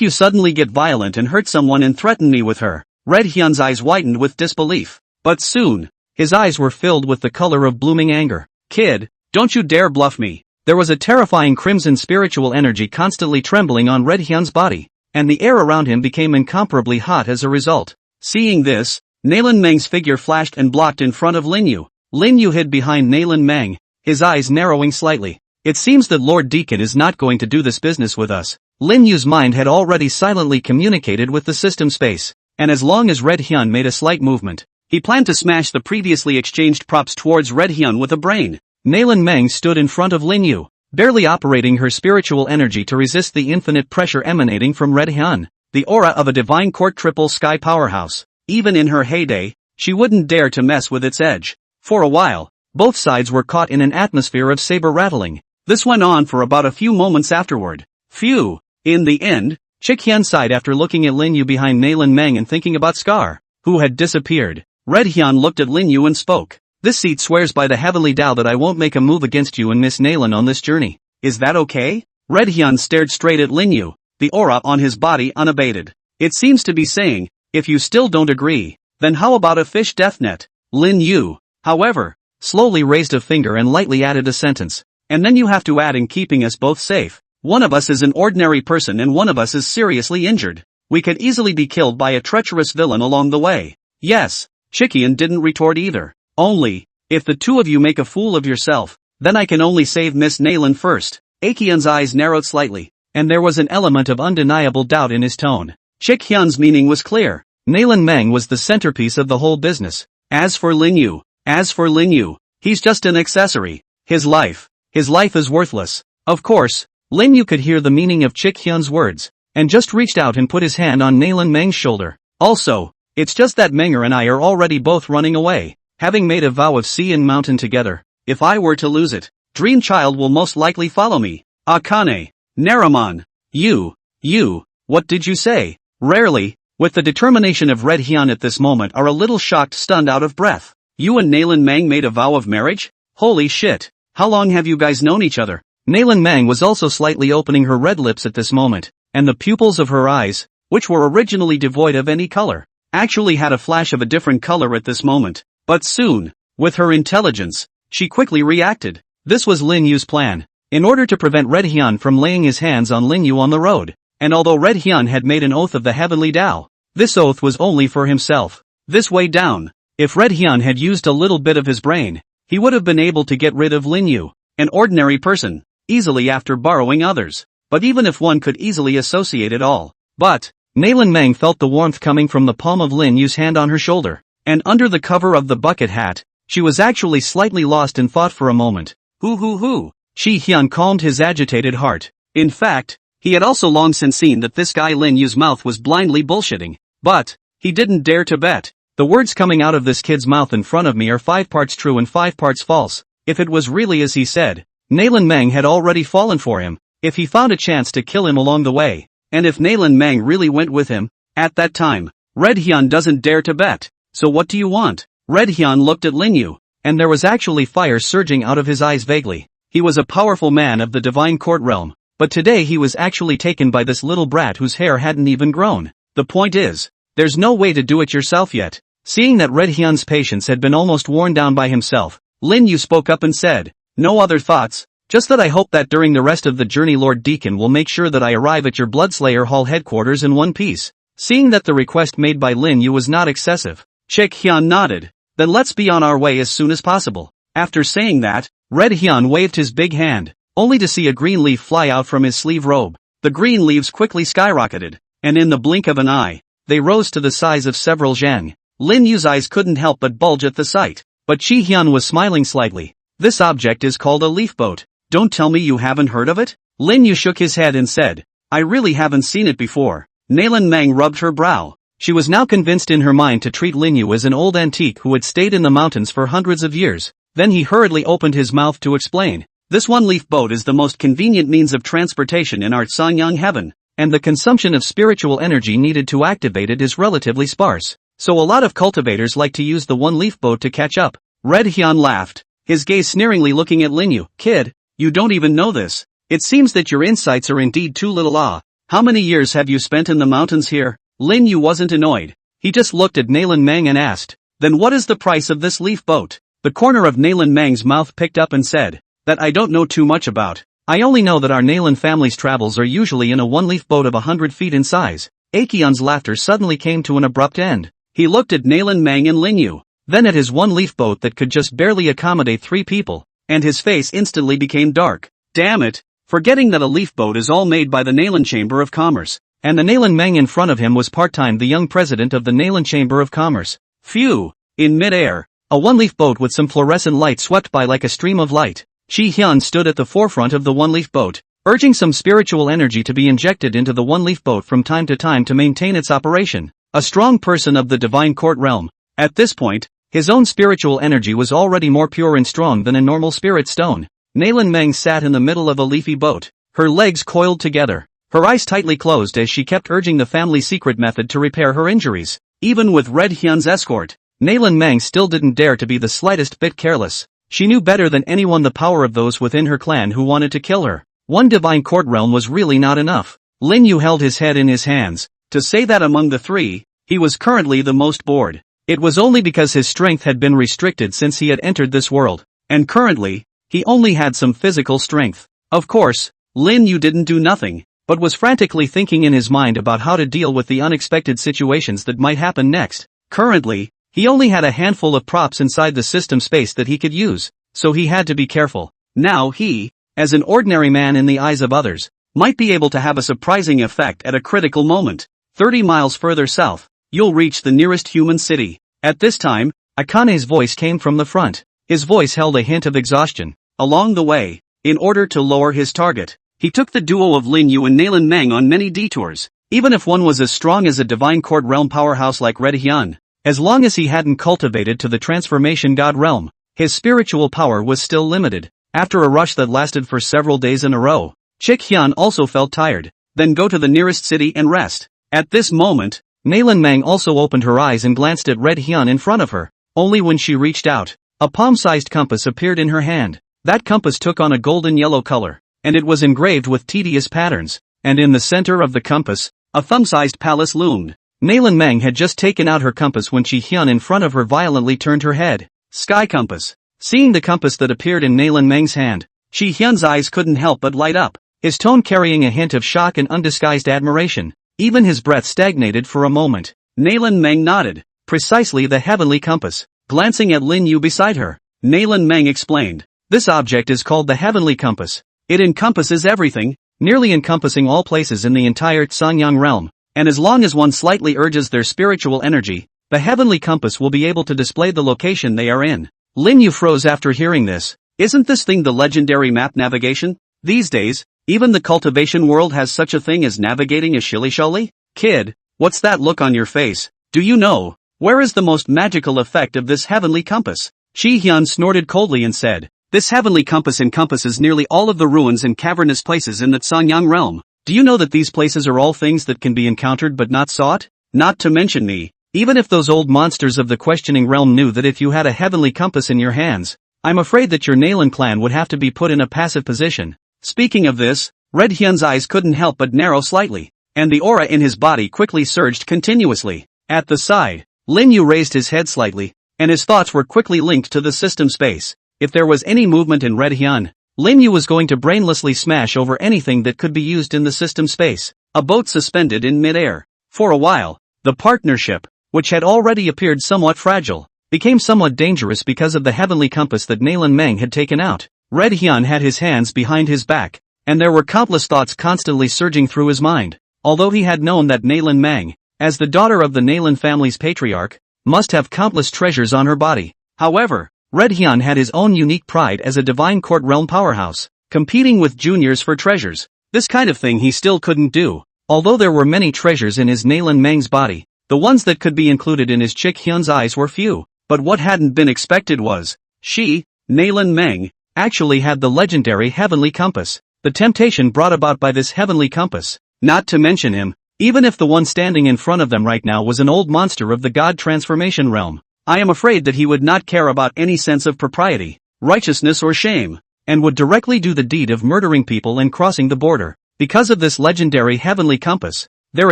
you suddenly get violent and hurt someone and threaten me with her? Red Hyun's eyes widened with disbelief. But soon, his eyes were filled with the color of blooming anger. Kid, don't you dare bluff me. There was a terrifying crimson spiritual energy constantly trembling on Red Hyun's body, and the air around him became incomparably hot as a result. Seeing this, Nalan Meng's figure flashed and blocked in front of Lin Yu. Lin Yu hid behind Nalan Meng, his eyes narrowing slightly. It seems that Lord Deacon is not going to do this business with us. Lin Yu's mind had already silently communicated with the system space, and as long as Red Hyun made a slight movement, he planned to smash the previously exchanged props towards Red Hyun with a brain. Nalan Meng stood in front of Lin Yu, barely operating her spiritual energy to resist the infinite pressure emanating from Red Hyun, the aura of a divine court triple sky powerhouse. Even in her heyday, she wouldn't dare to mess with its edge. For a while, both sides were caught in an atmosphere of saber rattling. This went on for about a few moments afterward. Phew. In the end, Chick Hyun sighed after looking at Lin Yu behind Nalan Meng and thinking about Scar, who had disappeared. Red Hyun looked at Lin Yu and spoke. This seat swears by the heavenly Tao that I won't make a move against you and Miss Nalan on this journey. Is that okay? Red Hyun stared straight at Lin Yu, the aura on his body unabated. It seems to be saying, if you still don't agree, then how about a fish death net? Lin Yu, however, slowly raised a finger and lightly added a sentence. And then you have to add in keeping us both safe. One of us is an ordinary person and one of us is seriously injured. We could easily be killed by a treacherous villain along the way. Yes, Chickian didn't retort either. Only, if the two of you make a fool of yourself, then I can only save Miss Nalan first. Akian's eyes narrowed slightly, and there was an element of undeniable doubt in his tone. Chick Hyun's meaning was clear. Nalan Meng was the centerpiece of the whole business. As for Lin Yu, he's just an accessory. His life is worthless. Of course, Lin Yu could hear the meaning of Chick Hyun's words, and just reached out and put his hand on Nalan Meng's shoulder. Also, it's just that Menger and I are already both running away, having made a vow of sea and mountain together. If I were to lose it, Dream Child will most likely follow me. Akane, Naraman, you, what did you say? Rarely, with the determination of Red Hyun at this moment are a little shocked, stunned out of breath. You and Nalan Meng made a vow of marriage? Holy shit, how long have you guys known each other? Nalan Meng was also slightly opening her red lips at this moment, and the pupils of her eyes, which were originally devoid of any color, actually had a flash of a different color at this moment. But soon, with her intelligence, she quickly reacted. This was Lin Yu's plan, in order to prevent Red Hyun from laying his hands on Lin Yu on the road. And although Red Hyun had made an oath of the heavenly Tao, this oath was only for himself. This way down, if Red Hyun had used a little bit of his brain, he would have been able to get rid of Lin Yu, an ordinary person, easily after borrowing others. But even if one could easily associate it all. But, Nalan Meng felt the warmth coming from the palm of Lin Yu's hand on her shoulder, and under the cover of the bucket hat, she was actually slightly lost in thought for a moment. Hoo. Chi Hyun calmed his agitated heart. In fact, he had also long since seen that this guy Lin Yu's mouth was blindly bullshitting. But, he didn't dare to bet. The words coming out of this kid's mouth in front of me are 5 parts true and 5 parts false. If it was really as he said, Nalan Meng had already fallen for him, if he found a chance to kill him along the way, and if Nalan Meng really went with him, at that time, Red Hyun doesn't dare to bet. So what do you want? Red Hyun looked at Lin Yu, and there was actually fire surging out of his eyes vaguely. He was a powerful man of the divine court realm, but today he was actually taken by this little brat whose hair hadn't even grown. The point is, there's no way to do it yourself yet. Seeing that Red Hyun's patience had been almost worn down by himself, Lin Yu spoke up and said, no other thoughts, just that I hope that during the rest of the journey Lord Deacon will make sure that I arrive at your Bloodslayer Hall headquarters in one piece. Seeing that the request made by Lin Yu was not excessive, Chick Hyun nodded. Then let's be on our way as soon as possible. After saying that, Red Hyun waved his big hand, only to see a green leaf fly out from his sleeve robe. The green leaves quickly skyrocketed, and in the blink of an eye, they rose to the size of several zheng. Lin Yu's eyes couldn't help but bulge at the sight, but Chi Hyun was smiling slightly. This object is called a leaf boat. Don't tell me you haven't heard of it? Lin Yu shook his head and said, I really haven't seen it before. Nalan Meng rubbed her brow. She was now convinced in her mind to treat Lin Yu as an old antique who had stayed in the mountains for hundreds of years. Then he hurriedly opened his mouth to explain. This one-leaf boat is the most convenient means of transportation in our Sanyang heaven, and the consumption of spiritual energy needed to activate it is relatively sparse. So a lot of cultivators like to use the one-leaf boat to catch up. Red Hyun laughed, his gaze sneeringly looking at Linyu. Kid, you don't even know this. It seems that your insights are indeed too little. How many years have you spent in the mountains here? Linyu wasn't annoyed. He just looked at Nalan Mang and asked, then what is the price of this leaf boat? The corner of Nalan Mang's mouth picked up and said, that I don't know too much about. I only know that our Nalan family's travels are usually in a one-leaf boat of 100 feet in size. Aekyun's laughter suddenly came to an abrupt end. He looked at Nalan Mang and Linyu, then at his one-leaf boat that could just barely accommodate 3 people, and his face instantly became dark. Damn it, forgetting that a leaf boat is all made by the Nalan Chamber of Commerce, and the Nalan Mang in front of him was part-time the young president of the Nalan Chamber of Commerce. Phew! In mid-air, a one-leaf boat with some fluorescent light swept by like a stream of light. Chi Hyun stood at the forefront of the one-leaf boat, urging some spiritual energy to be injected into the one-leaf boat from time to maintain its operation. A strong person of the divine court realm. At this point, his own spiritual energy was already more pure and strong than a normal spirit stone. Nalan Mang sat in the middle of a leafy boat, her legs coiled together, her eyes tightly closed as she kept urging the family secret method to repair her injuries. Even with Red Hyun's escort, Nalan Mang still didn't dare to be the slightest bit careless. She knew better than anyone the power of those within her clan who wanted to kill her. One divine court realm was really not enough. Linyu held his head in his hands. To say that among the 3, he was currently the most bored. It was only because his strength had been restricted since he had entered this world, and currently, he only had some physical strength. Of course, Linyu didn't do nothing, but was frantically thinking in his mind about how to deal with the unexpected situations that might happen next. Currently, he only had a handful of props inside the system space that he could use, so he had to be careful. Now he, as an ordinary man in the eyes of others, might be able to have a surprising effect at a critical moment. 30 miles further south, you'll reach the nearest human city. At this time, Akane's voice came from the front. His voice held a hint of exhaustion. Along the way, in order to lower his target, he took the duo of Linyu and Nalan Mang on many detours. Even if one was as strong as a divine court realm powerhouse like Red Hyun, as long as he hadn't cultivated to the transformation god realm, his spiritual power was still limited. After a rush that lasted for several days in a row, Chick Hyun also felt tired. Then go to the nearest city and rest. At this moment, Nalan Mang also opened her eyes and glanced at Red Hyun in front of her. Only when she reached out, a palm-sized compass appeared in her hand. That compass took on a golden-yellow color, and it was engraved with tedious patterns. And in the center of the compass, a thumb-sized palace loomed. Nalan Mang had just taken out her compass when Chi Hyun in front of her violently turned her head. Sky compass. Seeing the compass that appeared in Nalan Mang's hand, Chi Hyun's eyes couldn't help but light up, his tone carrying a hint of shock and undisguised admiration. Even his breath stagnated for a moment. Nalan Mang nodded. Precisely the heavenly compass. Glancing at Linyu beside her, Nalan Mang explained, this object is called the heavenly compass. It encompasses everything, nearly encompassing all places in the entire Sanyang realm, and as long as one slightly urges their spiritual energy, the heavenly compass will be able to display the location they are in. Linyu froze after hearing this. Isn't this thing the legendary map navigation? These days, even the cultivation world has such a thing as navigating a shilly-shally? Kid, what's that look on your face? Do you know, where is the most magical effect of this heavenly compass? Chi Hyun snorted coldly and said, this heavenly compass encompasses nearly all of the ruins and cavernous places in the Sanyang realm. Do you know that these places are all things that can be encountered but not sought? Not to mention me. Even if those old monsters of the questioning realm knew that if you had a heavenly compass in your hands, I'm afraid that your Nalan clan would have to be put in a passive position. Speaking of this, Red Hyun's eyes couldn't help but narrow slightly, and the aura in his body quickly surged continuously. At the side, Linyu raised his head slightly, and his thoughts were quickly linked to the system space. If there was any movement in Red Hyun, Linyu was going to brainlessly smash over anything that could be used in the system space. A boat suspended in mid-air. For a while, the partnership, which had already appeared somewhat fragile, became somewhat dangerous because of the heavenly compass that Nalan Mang had taken out. Red Hyun had his hands behind his back, and there were countless thoughts constantly surging through his mind. Although he had known that Nalan Mang, as the daughter of the Nalan family's patriarch, must have countless treasures on her body. However, Red Hyun had his own unique pride as a divine court realm powerhouse, competing with juniors for treasures. This kind of thing he still couldn't do. Although there were many treasures in his Nalan Mang's body, the ones that could be included in his Chick Hyun's eyes were few. But what hadn't been expected was, she, Nalan Mang, actually had the legendary heavenly compass. The temptation brought about by this heavenly compass, not to mention him, even if the one standing in front of them right now was an old monster of the god transformation realm, I am afraid that he would not care about any sense of propriety, righteousness or shame, and would directly do the deed of murdering people and crossing the border. Because of this legendary heavenly compass, there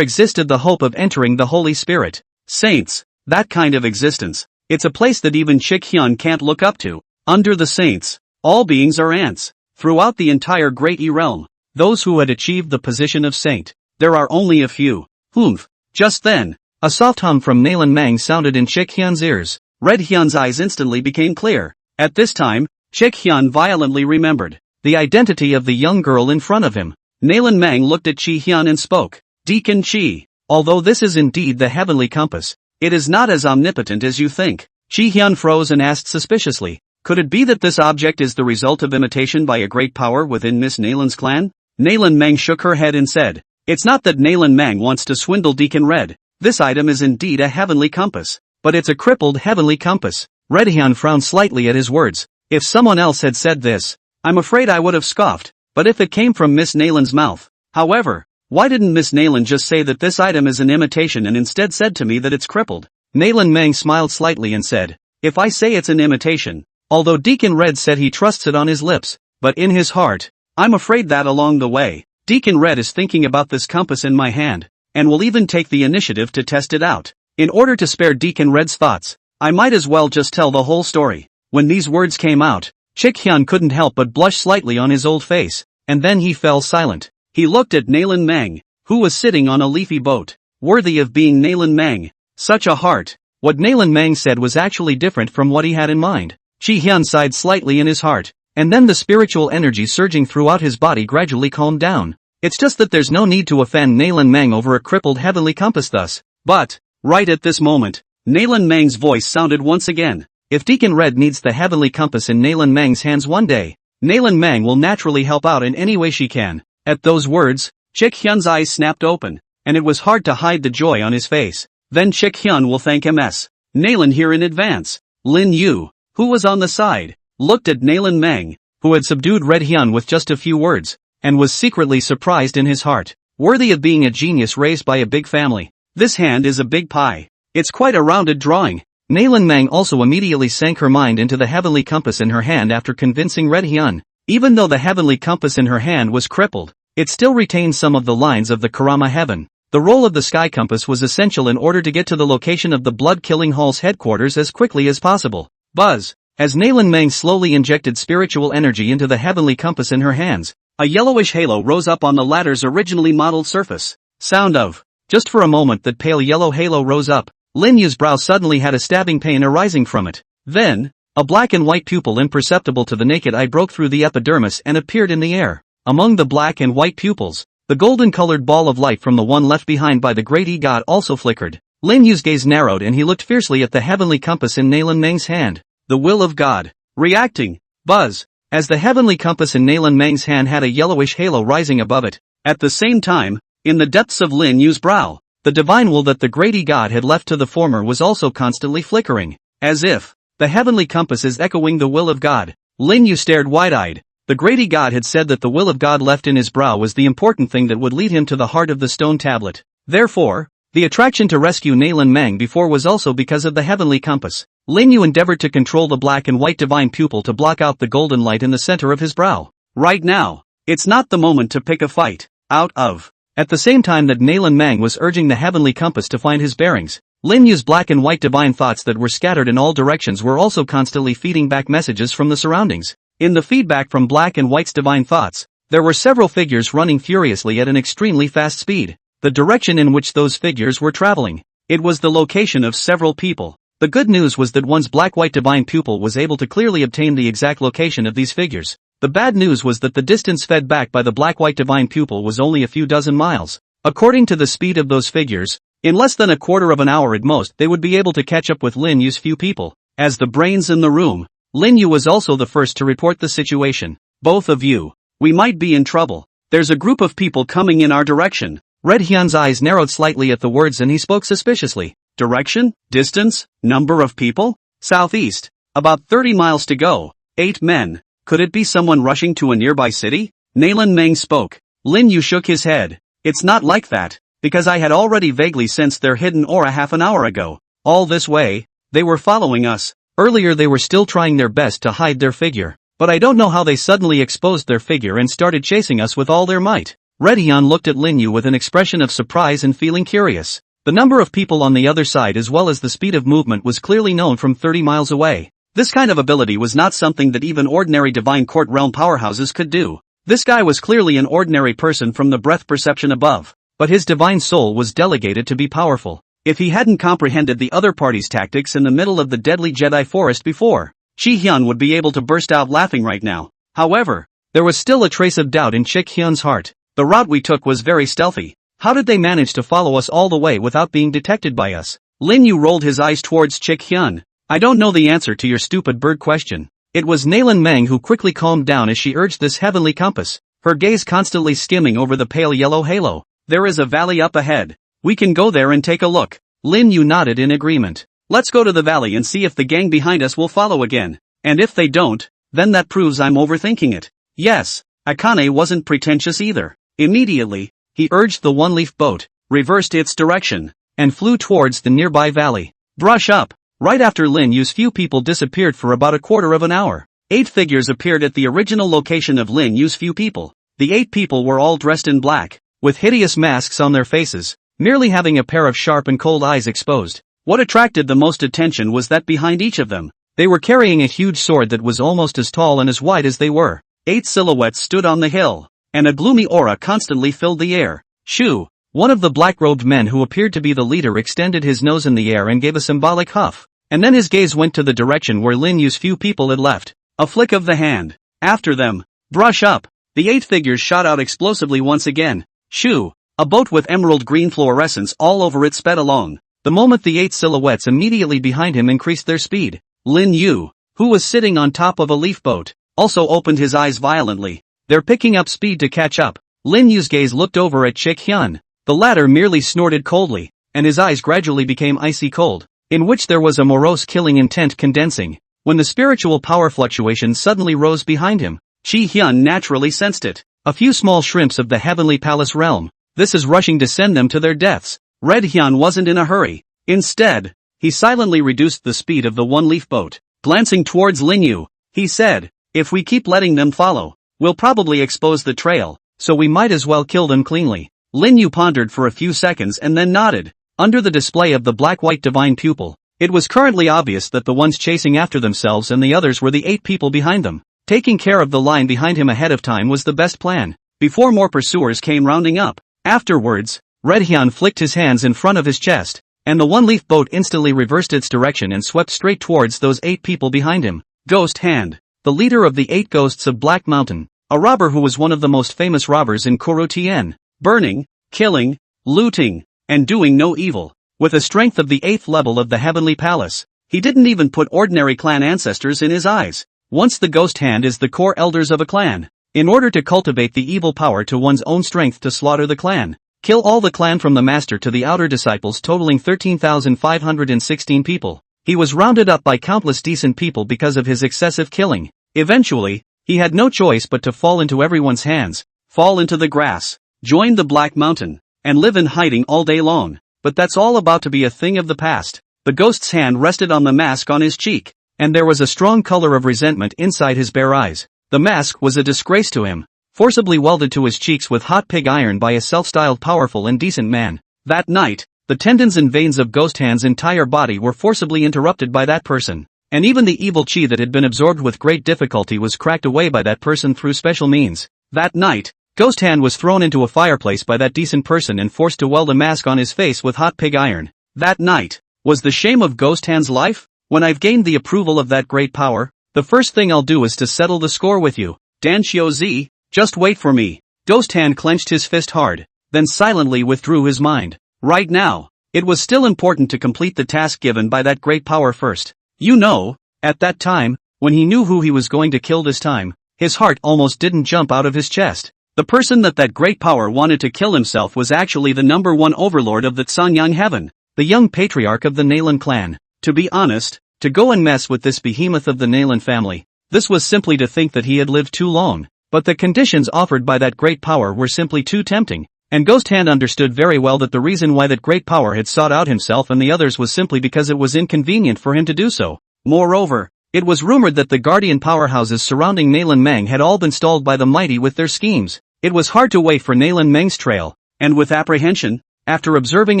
existed the hope of entering the Holy Spirit. Saints, that kind of existence. It's a place that even Chick Hyun can't look up to. Under the saints, all beings are ants. Throughout the entire Great E realm, those who had achieved the position of saint, there are only a few. Humph. Just then, a soft hum from Nalan Mang sounded in Chick Hyun's ears. Red Hyun's eyes instantly became clear. At this time, Chick Hyun violently remembered the identity of the young girl in front of him. Nalan Mang looked at Chi Hyun and spoke. Deacon Chi, although this is indeed the heavenly compass, it is not as omnipotent as you think. Chi Hyun froze and asked suspiciously, could it be that this object is the result of imitation by a great power within Miss Nalan's clan? Nalan Mang shook her head and said, it's not that Nalan Mang wants to swindle Deacon Red. This item is indeed a heavenly compass, but it's a crippled heavenly compass. Red Hyun frowned slightly at his words. If someone else had said this, I'm afraid I would have scoffed, but if it came from Miss Nalan's mouth. However, why didn't Miss Nalan just say that this item is an imitation and instead said to me that it's crippled? Nalan Mang smiled slightly and said, if I say it's an imitation, although Deacon Red said he trusts it on his lips, but in his heart, I'm afraid that along the way, Deacon Red is thinking about this compass in my hand, and will even take the initiative to test it out. In order to spare Deacon Red's thoughts, I might as well just tell the whole story. When these words came out, Chick Hyun couldn't help but blush slightly on his old face, and then he fell silent. He looked at Nalan Mang, who was sitting on a leafy boat, worthy of being Nalan Mang. Such a heart. What Nalan Mang said was actually different from what he had in mind. Chi Hyun sighed slightly in his heart, and then the spiritual energy surging throughout his body gradually calmed down. It's just that there's no need to offend Nalan Mang over a crippled heavenly compass thus. But, right at this moment, Nalan Mang's voice sounded once again. If Deacon Red needs the heavenly compass in Nalan Mang's hands one day, Nalan Mang will naturally help out in any way she can. At those words, Chick Hyun's eyes snapped open, and it was hard to hide the joy on his face. Then Chick Hyun will thank Ms. Nalan here in advance. Lin Yu, who was on the side, looked at Nalan Mang, who had subdued Red Hyun with just a few words, and was secretly surprised in his heart. Worthy of being a genius raised by a big family. This hand is a big pie. It's quite a rounded drawing. Nalan Mang also immediately sank her mind into the heavenly compass in her hand after convincing Red Hyun. Even though the heavenly compass in her hand was crippled, it still retained some of the lines of the Karama heaven. The role of the sky compass was essential in order to get to the location of the blood-killing hall's headquarters as quickly as possible. Buzz! As Nalan Mang slowly injected spiritual energy into the heavenly compass in her hands, a yellowish halo rose up on the ladder's originally modeled surface. Sound of. Just for a moment that pale yellow halo rose up, Lin Yu's brow suddenly had a stabbing pain arising from it. Then, a black and white pupil imperceptible to the naked eye broke through the epidermis and appeared in the air. Among the black and white pupils, the golden-colored ball of light from the one left behind by the great E-god also flickered. Lin Yu's gaze narrowed and he looked fiercely at the heavenly compass in Nalan Mang's hand. The will of God. Reacting. Buzz. As the heavenly compass in Nalan Mang's hand had a yellowish halo rising above it. At the same time, in the depths of Lin Yu's brow, the divine will that the great E-god had left to the former was also constantly flickering. As if the heavenly compass is echoing the will of God. Lin Yu stared wide-eyed. The great E-god had said that the will of God left in his brow was the important thing that would lead him to the heart of the stone tablet. Therefore, the attraction to rescue Nalan Mang before was also because of the heavenly compass. Lin Yu endeavored to control the black and white divine pupil to block out the golden light in the center of his brow. Right now, it's not the moment to pick a fight. Out of. At the same time that Nalan Mang was urging the heavenly compass to find his bearings, Lin Yu's black and white divine thoughts that were scattered in all directions were also constantly feeding back messages from the surroundings. In the feedback from black and white's divine thoughts, there were several figures running furiously at an extremely fast speed. The direction in which those figures were traveling. It was the location of several people. The good news was that one's black-white divine pupil was able to clearly obtain the exact location of these figures. The bad news was that the distance fed back by the black-white divine pupil was only a few dozen miles. According to the speed of those figures, in less than a quarter of an hour at most they would be able to catch up with Lin Yu's few people. As the brains in the room, Lin Yu was also the first to report the situation. Both of you. We might be in trouble. There's a group of people coming in our direction. Red Hyun's eyes narrowed slightly at the words and he spoke suspiciously. Direction? Distance? Number of people? Southeast. About 30 miles to go. 8 men. Could it be someone rushing to a nearby city? Nalan Meng spoke. Lin Yu shook his head. It's not like that, because I had already vaguely sensed their hidden aura half an hour ago. All this way, they were following us. Earlier they were still trying their best to hide their figure, but I don't know how they suddenly exposed their figure and started chasing us with all their might. Red Hyun looked at Lin Yu with an expression of surprise and feeling curious. The number of people on the other side as well as the speed of movement was clearly known from 30 miles away. This kind of ability was not something that even ordinary divine court realm powerhouses could do. This guy was clearly an ordinary person from the breath perception above, but his divine soul was delegated to be powerful. If he hadn't comprehended the other party's tactics in the middle of the deadly Jedi forest before, Chi Hyun would be able to burst out laughing right now. However, there was still a trace of doubt in Chi Hyun's heart. The route we took was very stealthy. How did they manage to follow us all the way without being detected by us? Lin Yu rolled his eyes towards Chi Hyun. I don't know the answer to your stupid bird question. It was Nalan Meng who quickly calmed down as she urged this heavenly compass, her gaze constantly skimming over the pale yellow halo. There is a valley up ahead. We can go there and take a look. Lin Yu nodded in agreement. Let's go to the valley and see if the gang behind us will follow again. And if they don't, then that proves I'm overthinking it. Yes, Akane wasn't pretentious either. Immediately, he urged the one-leaf boat, reversed its direction, and flew towards the nearby valley. Brush up. Right after Lin Yu's few people disappeared for about a quarter of an hour, 8 figures appeared at the original location of Lin Yu's few people. The 8 people were all dressed in black, with hideous masks on their faces, merely having a pair of sharp and cold eyes exposed. What attracted the most attention was that behind each of them, they were carrying a huge sword that was almost as tall and as wide as they were. 8 silhouettes stood on the hill, and a gloomy aura constantly filled the air. Shu, one of the black-robed men who appeared to be the leader, extended his nose in the air and gave a symbolic huff, and then his gaze went to the direction where Lin Yu's few people had left. A flick of the hand. After them. Brush up. The 8 figures shot out explosively once again. Shu, a boat with emerald green fluorescence all over it, sped along. The moment the 8 silhouettes immediately behind him increased their speed, Lin Yu, who was sitting on top of a leaf boat, also opened his eyes violently. They're picking up speed to catch up. Lin Yu's gaze looked over at Chi Hyun. The latter merely snorted coldly, and his eyes gradually became icy cold, in which there was a morose killing intent condensing. When the spiritual power fluctuation suddenly rose behind him, Chi Hyun naturally sensed it. A few small shrimps of the heavenly palace realm. This is rushing to send them to their deaths. Red Hyun wasn't in a hurry. Instead, he silently reduced the speed of the one-leaf boat. Glancing towards Lin Yu, he said, if we keep letting them follow, we'll probably expose the trail, so we might as well kill them cleanly. Lin Yu pondered for a few seconds and then nodded. Under the display of the black-white divine pupil, it was currently obvious that the ones chasing after themselves and the others were the 8 people behind them. Taking care of the line behind him ahead of time was the best plan, before more pursuers came rounding up. Afterwards, Red Hyun flicked his hands in front of his chest, and the one-leaf boat instantly reversed its direction and swept straight towards those 8 people behind him. Ghost Hand, the leader of the 8 ghosts of Black Mountain, a robber who was one of the most famous robbers in Koro Tien, burning, killing, looting, and doing no evil. With a strength of the 8th level of the Heavenly Palace, he didn't even put ordinary clan ancestors in his eyes. Once the Ghost Hand is the core elders of a clan. In order to cultivate the evil power to one's own strength to slaughter the clan, kill all the clan from the master to the outer disciples, totaling 13,516 people. He was rounded up by countless decent people because of his excessive killing. Eventually, he had no choice but to fall into everyone's hands, fall into the grass, join the Black Mountain, and live in hiding all day long. But that's all about to be a thing of the past. The ghost's hand rested on the mask on his cheek, and there was a strong color of resentment inside his bare eyes. The mask was a disgrace to him, forcibly welded to his cheeks with hot pig iron by a self-styled powerful and decent man. That night, the tendons and veins of Ghost Hand's entire body were forcibly interrupted by that person, and even the evil chi that had been absorbed with great difficulty was cracked away by that person through special means. That night, Ghost Hand was thrown into a fireplace by that decent person and forced to weld a mask on his face with hot pig iron. That night was the shame of Ghost Hand's life. When I've gained the approval of that great power, the first thing I'll do is to settle the score with you. Dan Xiaozi, just wait for me. Ghost Hand clenched his fist hard, then silently withdrew his mind. Right now, it was still important to complete the task given by that great power first. You know, at that time, when he knew who he was going to kill this time, his heart almost didn't jump out of his chest. The person that great power wanted to kill himself was actually the #1 overlord of the Sanyang Heaven, the young patriarch of the Nalan clan. To be honest, to go and mess with this behemoth of the Nalan family, This was simply to think that he had lived too long. But the conditions offered by that great power were simply too tempting, and Ghost Hand understood very well that the reason why that great power had sought out himself and the others was simply because it was inconvenient for him to do so. Moreover, it was rumored that the guardian powerhouses surrounding Nayland Meng had all been stalled by the mighty with their schemes. It was hard to wait for Nayland Meng's trail, and with apprehension, after observing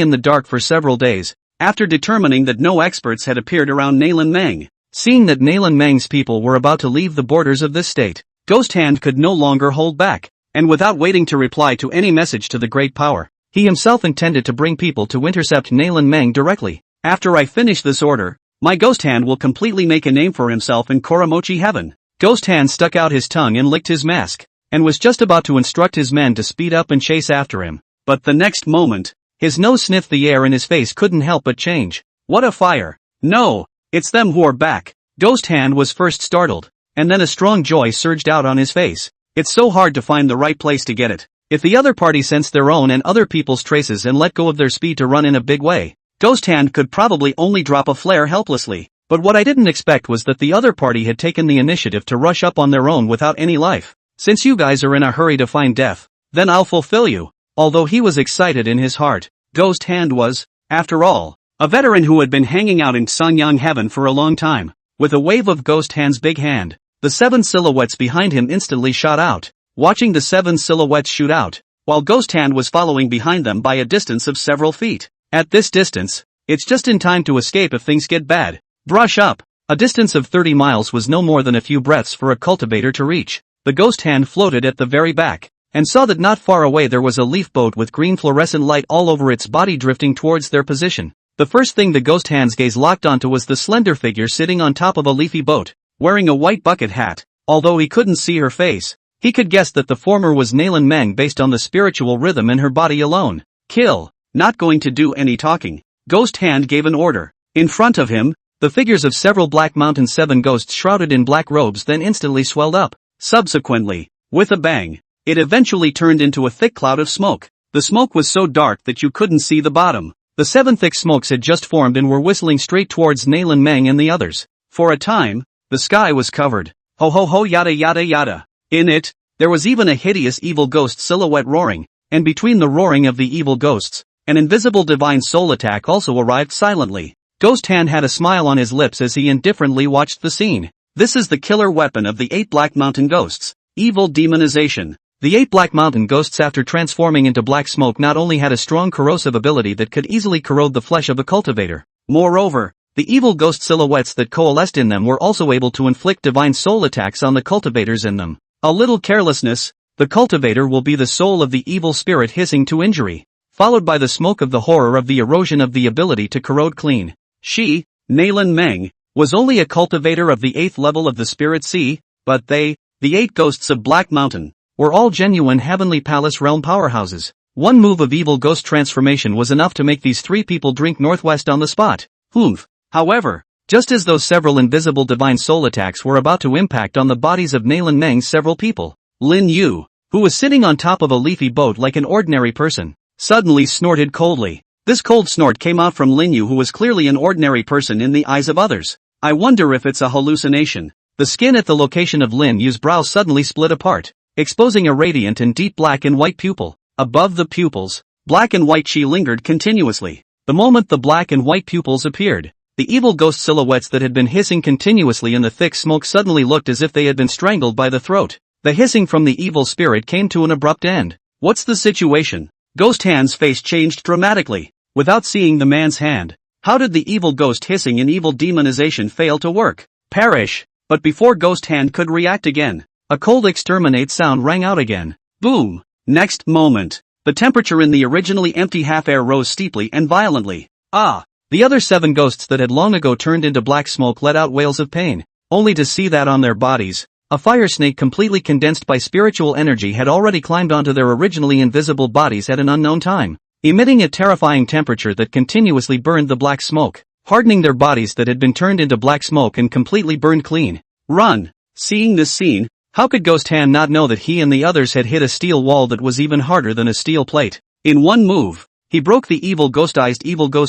in the dark for several days, after determining that no experts had appeared around Nayland Meng, seeing that Nayland Meng's people were about to leave the borders of this state, Ghost Hand could no longer hold back, and without waiting to reply to any message to the great power, he himself intended to bring people to intercept Nayland Meng directly. After I finish this order, my Ghost Hand will completely make a name for himself in Koromochi heaven. Ghost Hand stuck out his tongue and licked his mask, and was just about to instruct his men to speed up and chase after him. But the next moment, his nose sniffed the air and his face couldn't help but change. What a fire! No! It's them who are back! Ghost Hand was first startled, and then a strong joy surged out on his face. It's so hard to find the right place to get it. If the other party sensed their own and other people's traces and let go of their speed to run in a big way, Ghost Hand could probably only drop a flare helplessly. But what I didn't expect was that the other party had taken the initiative to rush up on their own without any life. Since you guys are in a hurry to find death, then I'll fulfill you. Although he was excited in his heart, Ghost Hand was, after all, a veteran who had been hanging out in Sanyang heaven for a long time. With a wave of Ghost Hand's big hand, the 7 silhouettes behind him instantly shot out. Watching the 7 silhouettes shoot out, while Ghost Hand was following behind them by a distance of several feet. At this distance, it's just in time to escape if things get bad. Brush up! A distance of 30 miles was no more than a few breaths for a cultivator to reach. The Ghost Hand floated at the very back, and saw that not far away there was a leaf boat with green fluorescent light all over its body drifting towards their position. The first thing the Ghost Hand's gaze locked onto was the slender figure sitting on top of a leafy boat, wearing a white bucket hat. Although he couldn't see her face, he could guess that the former was Nayland Meng based on the spiritual rhythm in her body alone. Kill! Not going to do any talking. Ghost Hand gave an order. In front of him, the figures of several Black Mountain 7 ghosts shrouded in black robes then instantly swelled up. Subsequently, with a bang, it eventually turned into a thick cloud of smoke. The smoke was so dark that you couldn't see the bottom. The 7 thick smokes had just formed and were whistling straight towards Nayland Meng and the others. For a time, the sky was covered. Ho ho ho yada yada yada. In it, there was even a hideous evil ghost silhouette roaring, and between the roaring of the evil ghosts, an invisible divine soul attack also arrived silently. Ghost Hand had a smile on his lips as he indifferently watched the scene. This is the killer weapon of the 8 Black Mountain ghosts. Evil demonization. The 8 Black Mountain ghosts after transforming into black smoke not only had a strong corrosive ability that could easily corrode the flesh of a cultivator. Moreover, the evil ghost silhouettes that coalesced in them were also able to inflict divine soul attacks on the cultivators in them. A little carelessness, the cultivator will be the soul of the evil spirit hissing to injury, followed by the smoke of the horror of the erosion of the ability to corrode clean. She, Nayland Meng, was only a cultivator of the 8th level of the spirit sea, but they, the 8 ghosts of Black Mountain, were all genuine heavenly palace realm powerhouses. One move of evil ghost transformation was enough to make these 3 people drink northwest on the spot. Humph. However, just as those several invisible divine soul attacks were about to impact on the bodies of Nayland Meng's several people, Lin Yu, who was sitting on top of a leafy boat like an ordinary person, suddenly snorted coldly. This cold snort came out from Lin Yu, who was clearly an ordinary person in the eyes of others. I wonder if it's a hallucination. The skin at the location of Lin Yu's brow suddenly split apart, exposing a radiant and deep black and white pupil. Above the pupils, black and white chi lingered continuously. The moment the black and white pupils appeared, the evil ghost silhouettes that had been hissing continuously in the thick smoke suddenly looked as if they had been strangled by the throat. The hissing from the evil spirit came to an abrupt end. What's the situation? Ghost Hand's face changed dramatically. Without seeing the man's hand, how did the evil ghost hissing and evil demonization fail to work? Perish! But before Ghost Hand could react again, a cold exterminate sound rang out again. Boom! Next moment, the temperature in the originally empty half-air rose steeply and violently. Ah! The other 7 ghosts that had long ago turned into black smoke let out wails of pain, only to see that on their bodies, a fire snake completely condensed by spiritual energy had already climbed onto their originally invisible bodies at an unknown time, emitting a terrifying temperature that continuously burned the black smoke, hardening their bodies that had been turned into black smoke and completely burned clean. Run! Seeing this scene, how could Ghost Hand not know that he and the others had hit a steel wall that was even harder than a steel plate? In one move, he broke the evil ghost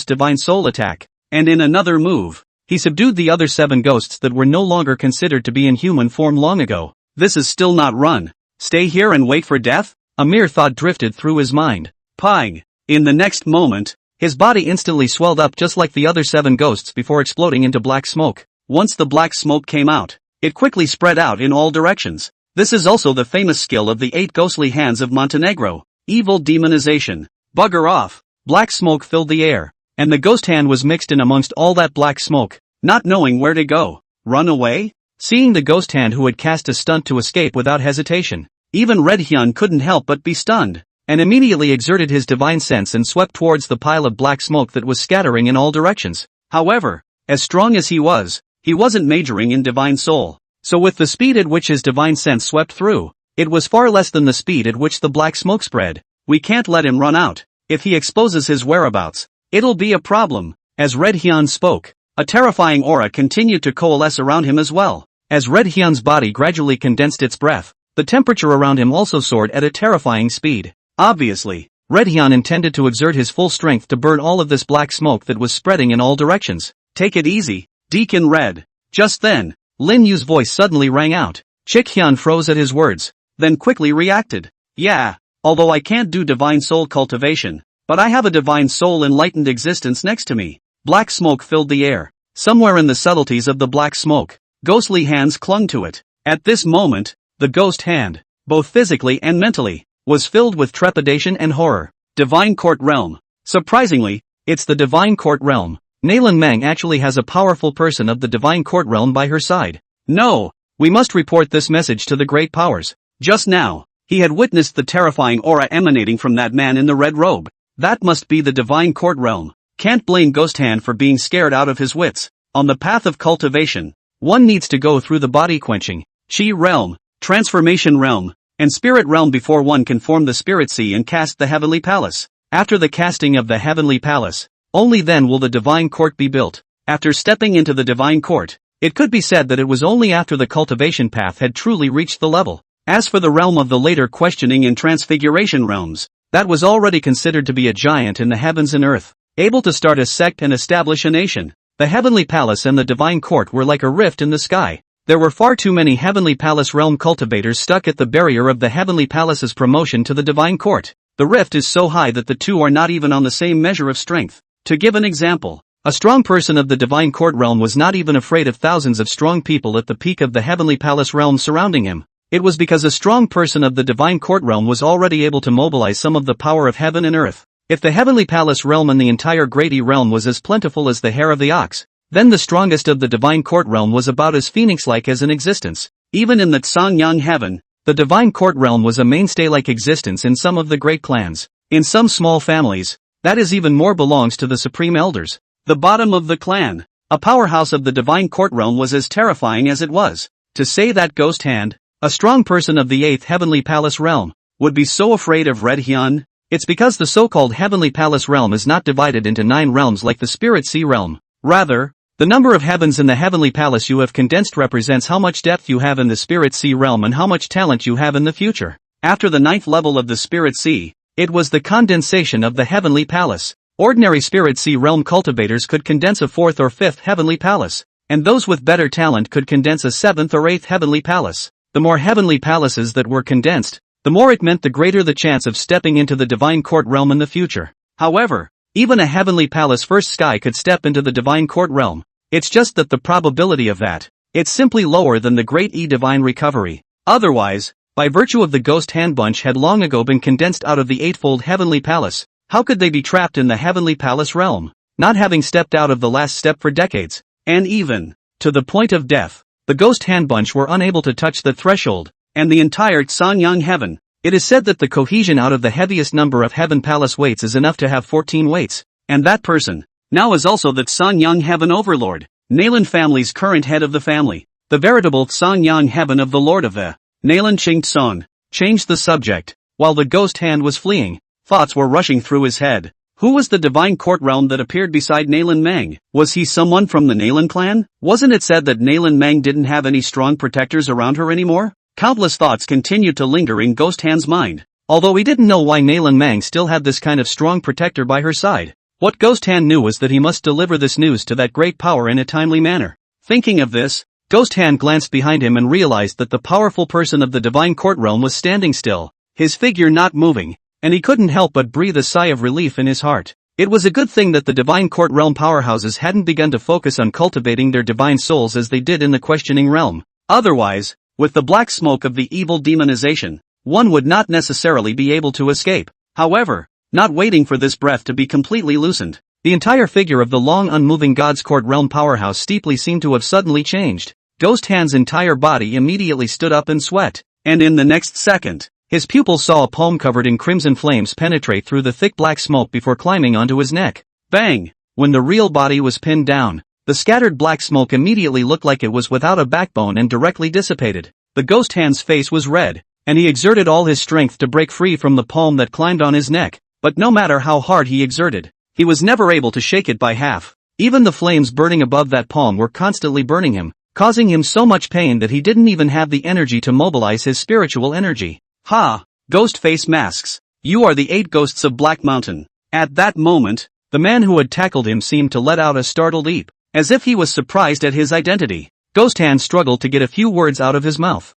divine soul attack, and in another move, He subdued the other 7 ghosts that were no longer considered to be in human form long ago. This is still not run. Stay here and wait for death? A mere thought drifted through his mind. Pang! In the next moment, his body instantly swelled up just like the other 7 ghosts before exploding into black smoke. Once the black smoke came out, it quickly spread out in all directions. This is also the famous skill of the 8 ghostly hands of Montenegro. Evil demonization. Bugger off. Black smoke filled the air, and the ghost hand was mixed in amongst all that black smoke, not knowing where to go. Run away? Seeing the ghost hand who had cast a stunt to escape without hesitation, even Red Hyun couldn't help but be stunned, and immediately exerted his divine sense and swept towards the pile of black smoke that was scattering in all directions. However, as strong as he wasn't majoring in divine soul, so with the speed at which his divine sense swept through, it was far less than the speed at which the black smoke spread. We can't let him run out. If he exposes his whereabouts, it'll be a problem. As Red Hyun spoke, a terrifying aura continued to coalesce around him as well. As Red Hyun's body gradually condensed its breath, the temperature around him also soared at a terrifying speed. Obviously, Red Hyun intended to exert his full strength to burn all of this black smoke that was spreading in all directions. Take it easy, Deacon Red. Just then, Lin Yu's voice suddenly rang out. Chick Hyun froze at his words, then quickly reacted. Yeah, although I can't do divine soul cultivation, but I have a divine soul enlightened existence next to me. Black smoke filled the air. Somewhere in the subtleties of the black smoke, ghostly hands clung to it. At this moment, the ghost hand, both physically and mentally, was filled with trepidation and horror. Divine Court Realm. Surprisingly, it's the Divine Court Realm. Nalan Meng actually has a powerful person of the Divine Court Realm by her side. No, we must report this message to the great powers. Just now, he had witnessed the terrifying aura emanating from that man in the red robe. That must be the Divine Court Realm. Can't blame Ghost Hand for being scared out of his wits. On the path of cultivation, one needs to go through the body quenching, Chi Realm, Transformation Realm, and Spirit Realm before one can form the Spirit Sea and cast the Heavenly Palace. After the casting of the Heavenly Palace, only then will the Divine Court be built. After stepping into the Divine Court, it could be said that it was only after the cultivation path had truly reached the level. As for the realm of the later questioning and transfiguration realms, that was already considered to be a giant in the heavens and earth, able to start a sect and establish a nation. The Heavenly Palace and the Divine Court were like a rift in the sky. There were far too many Heavenly Palace realm cultivators stuck at the barrier of the Heavenly Palace's promotion to the Divine Court. The rift is so high that the two are not even on the same measure of strength. To give an example, a strong person of the Divine Court realm was not even afraid of thousands of strong people at the peak of the Heavenly Palace realm surrounding him. It was because a strong person of the Divine Court realm was already able to mobilize some of the power of heaven and earth. If the Heavenly Palace realm and the entire Grady realm was as plentiful as the hair of the ox, then the strongest of the Divine Court realm was about as phoenix-like as in existence. Even in the Tsangyang heaven, the Divine Court realm was a mainstay-like existence in some of the great clans. In some small families, that is even more belongs to the supreme elders. The bottom of the clan, a powerhouse of the Divine Court realm, was as terrifying as it was. To say that Ghost Hand, a strong person of the 8th Heavenly Palace realm, would be so afraid of Red Hyun, it's because the so-called Heavenly Palace realm is not divided into 9 realms like the Spirit Sea realm. Rather, the number of heavens in the Heavenly Palace you have condensed represents how much depth you have in the Spirit Sea realm and how much talent you have in the future. After the 9th level of the Spirit Sea, it was the condensation of the Heavenly Palace. Ordinary Spirit Sea realm cultivators could condense a 4th or 5th Heavenly Palace, and those with better talent could condense a 7th or 8th Heavenly Palace. The more Heavenly Palaces that were condensed, the more it meant the greater the chance of stepping into the Divine Court realm in the future. However, even a Heavenly Palace first sky could step into the Divine Court realm. It's just that the probability of that, it's simply lower than the Great E Divine Recovery. Otherwise, by virtue of the Ghost Hand bunch had long ago been condensed out of the eightfold Heavenly Palace, how could they be trapped in the Heavenly Palace realm, not having stepped out of the last step for decades? And even, to the point of death, the Ghost Hand bunch were unable to touch the threshold, and the entire Tsangyang heaven. It is said that the cohesion out of the heaviest number of Heaven Palace weights is enough to have 14 weights, and that person, now is also the Tsangyang Heaven Overlord, Nalan family's current head of the family, the veritable Tsangyang Heaven of the Lord of the Nalan Chingtson. Changed the subject. While the Ghost Hand was fleeing, thoughts were rushing through his head. Who was the Divine Court realm that appeared beside Nalan Meng? Was he someone from the Nalan clan? Wasn't it said that Nalan Meng didn't have any strong protectors around her anymore? Countless thoughts continued to linger in Ghost Hand's mind. Although he didn't know why Nalan Meng still had this kind of strong protector by her side. What Ghost Hand knew was that he must deliver this news to that great power in a timely manner. Thinking of this, Ghost Hand glanced behind him and realized that the powerful person of the divine court realm was standing still, his figure not moving, and he couldn't help but breathe a sigh of relief in his heart. It was a good thing that the divine court realm powerhouses hadn't begun to focus on cultivating their divine souls as they did in the questioning realm. Otherwise, with the black smoke of the evil demonization, one would not necessarily be able to escape. However, not waiting for this breath to be completely loosened, the entire figure of the long unmoving God's Court realm powerhouse steeply seemed to have suddenly changed. Ghost Hand's entire body immediately stood up in sweat, and in the next second, his pupils saw a palm covered in crimson flames penetrate through the thick black smoke before climbing onto his neck. Bang! When the real body was pinned down, the scattered black smoke immediately looked like it was without a backbone and directly dissipated. The Ghost Hand's face was red, and he exerted all his strength to break free from the palm that climbed on his neck. But no matter how hard he exerted, he was never able to shake it by half. Even the flames burning above that palm were constantly burning him, causing him so much pain that he didn't even have the energy to mobilize his spiritual energy. Ha! Ghost face masks. You are the 8 ghosts of Black Mountain. At that moment, the man who had tackled him seemed to let out a startled leap, as if he was surprised at his identity. Ghost Hand struggled to get a few words out of his mouth.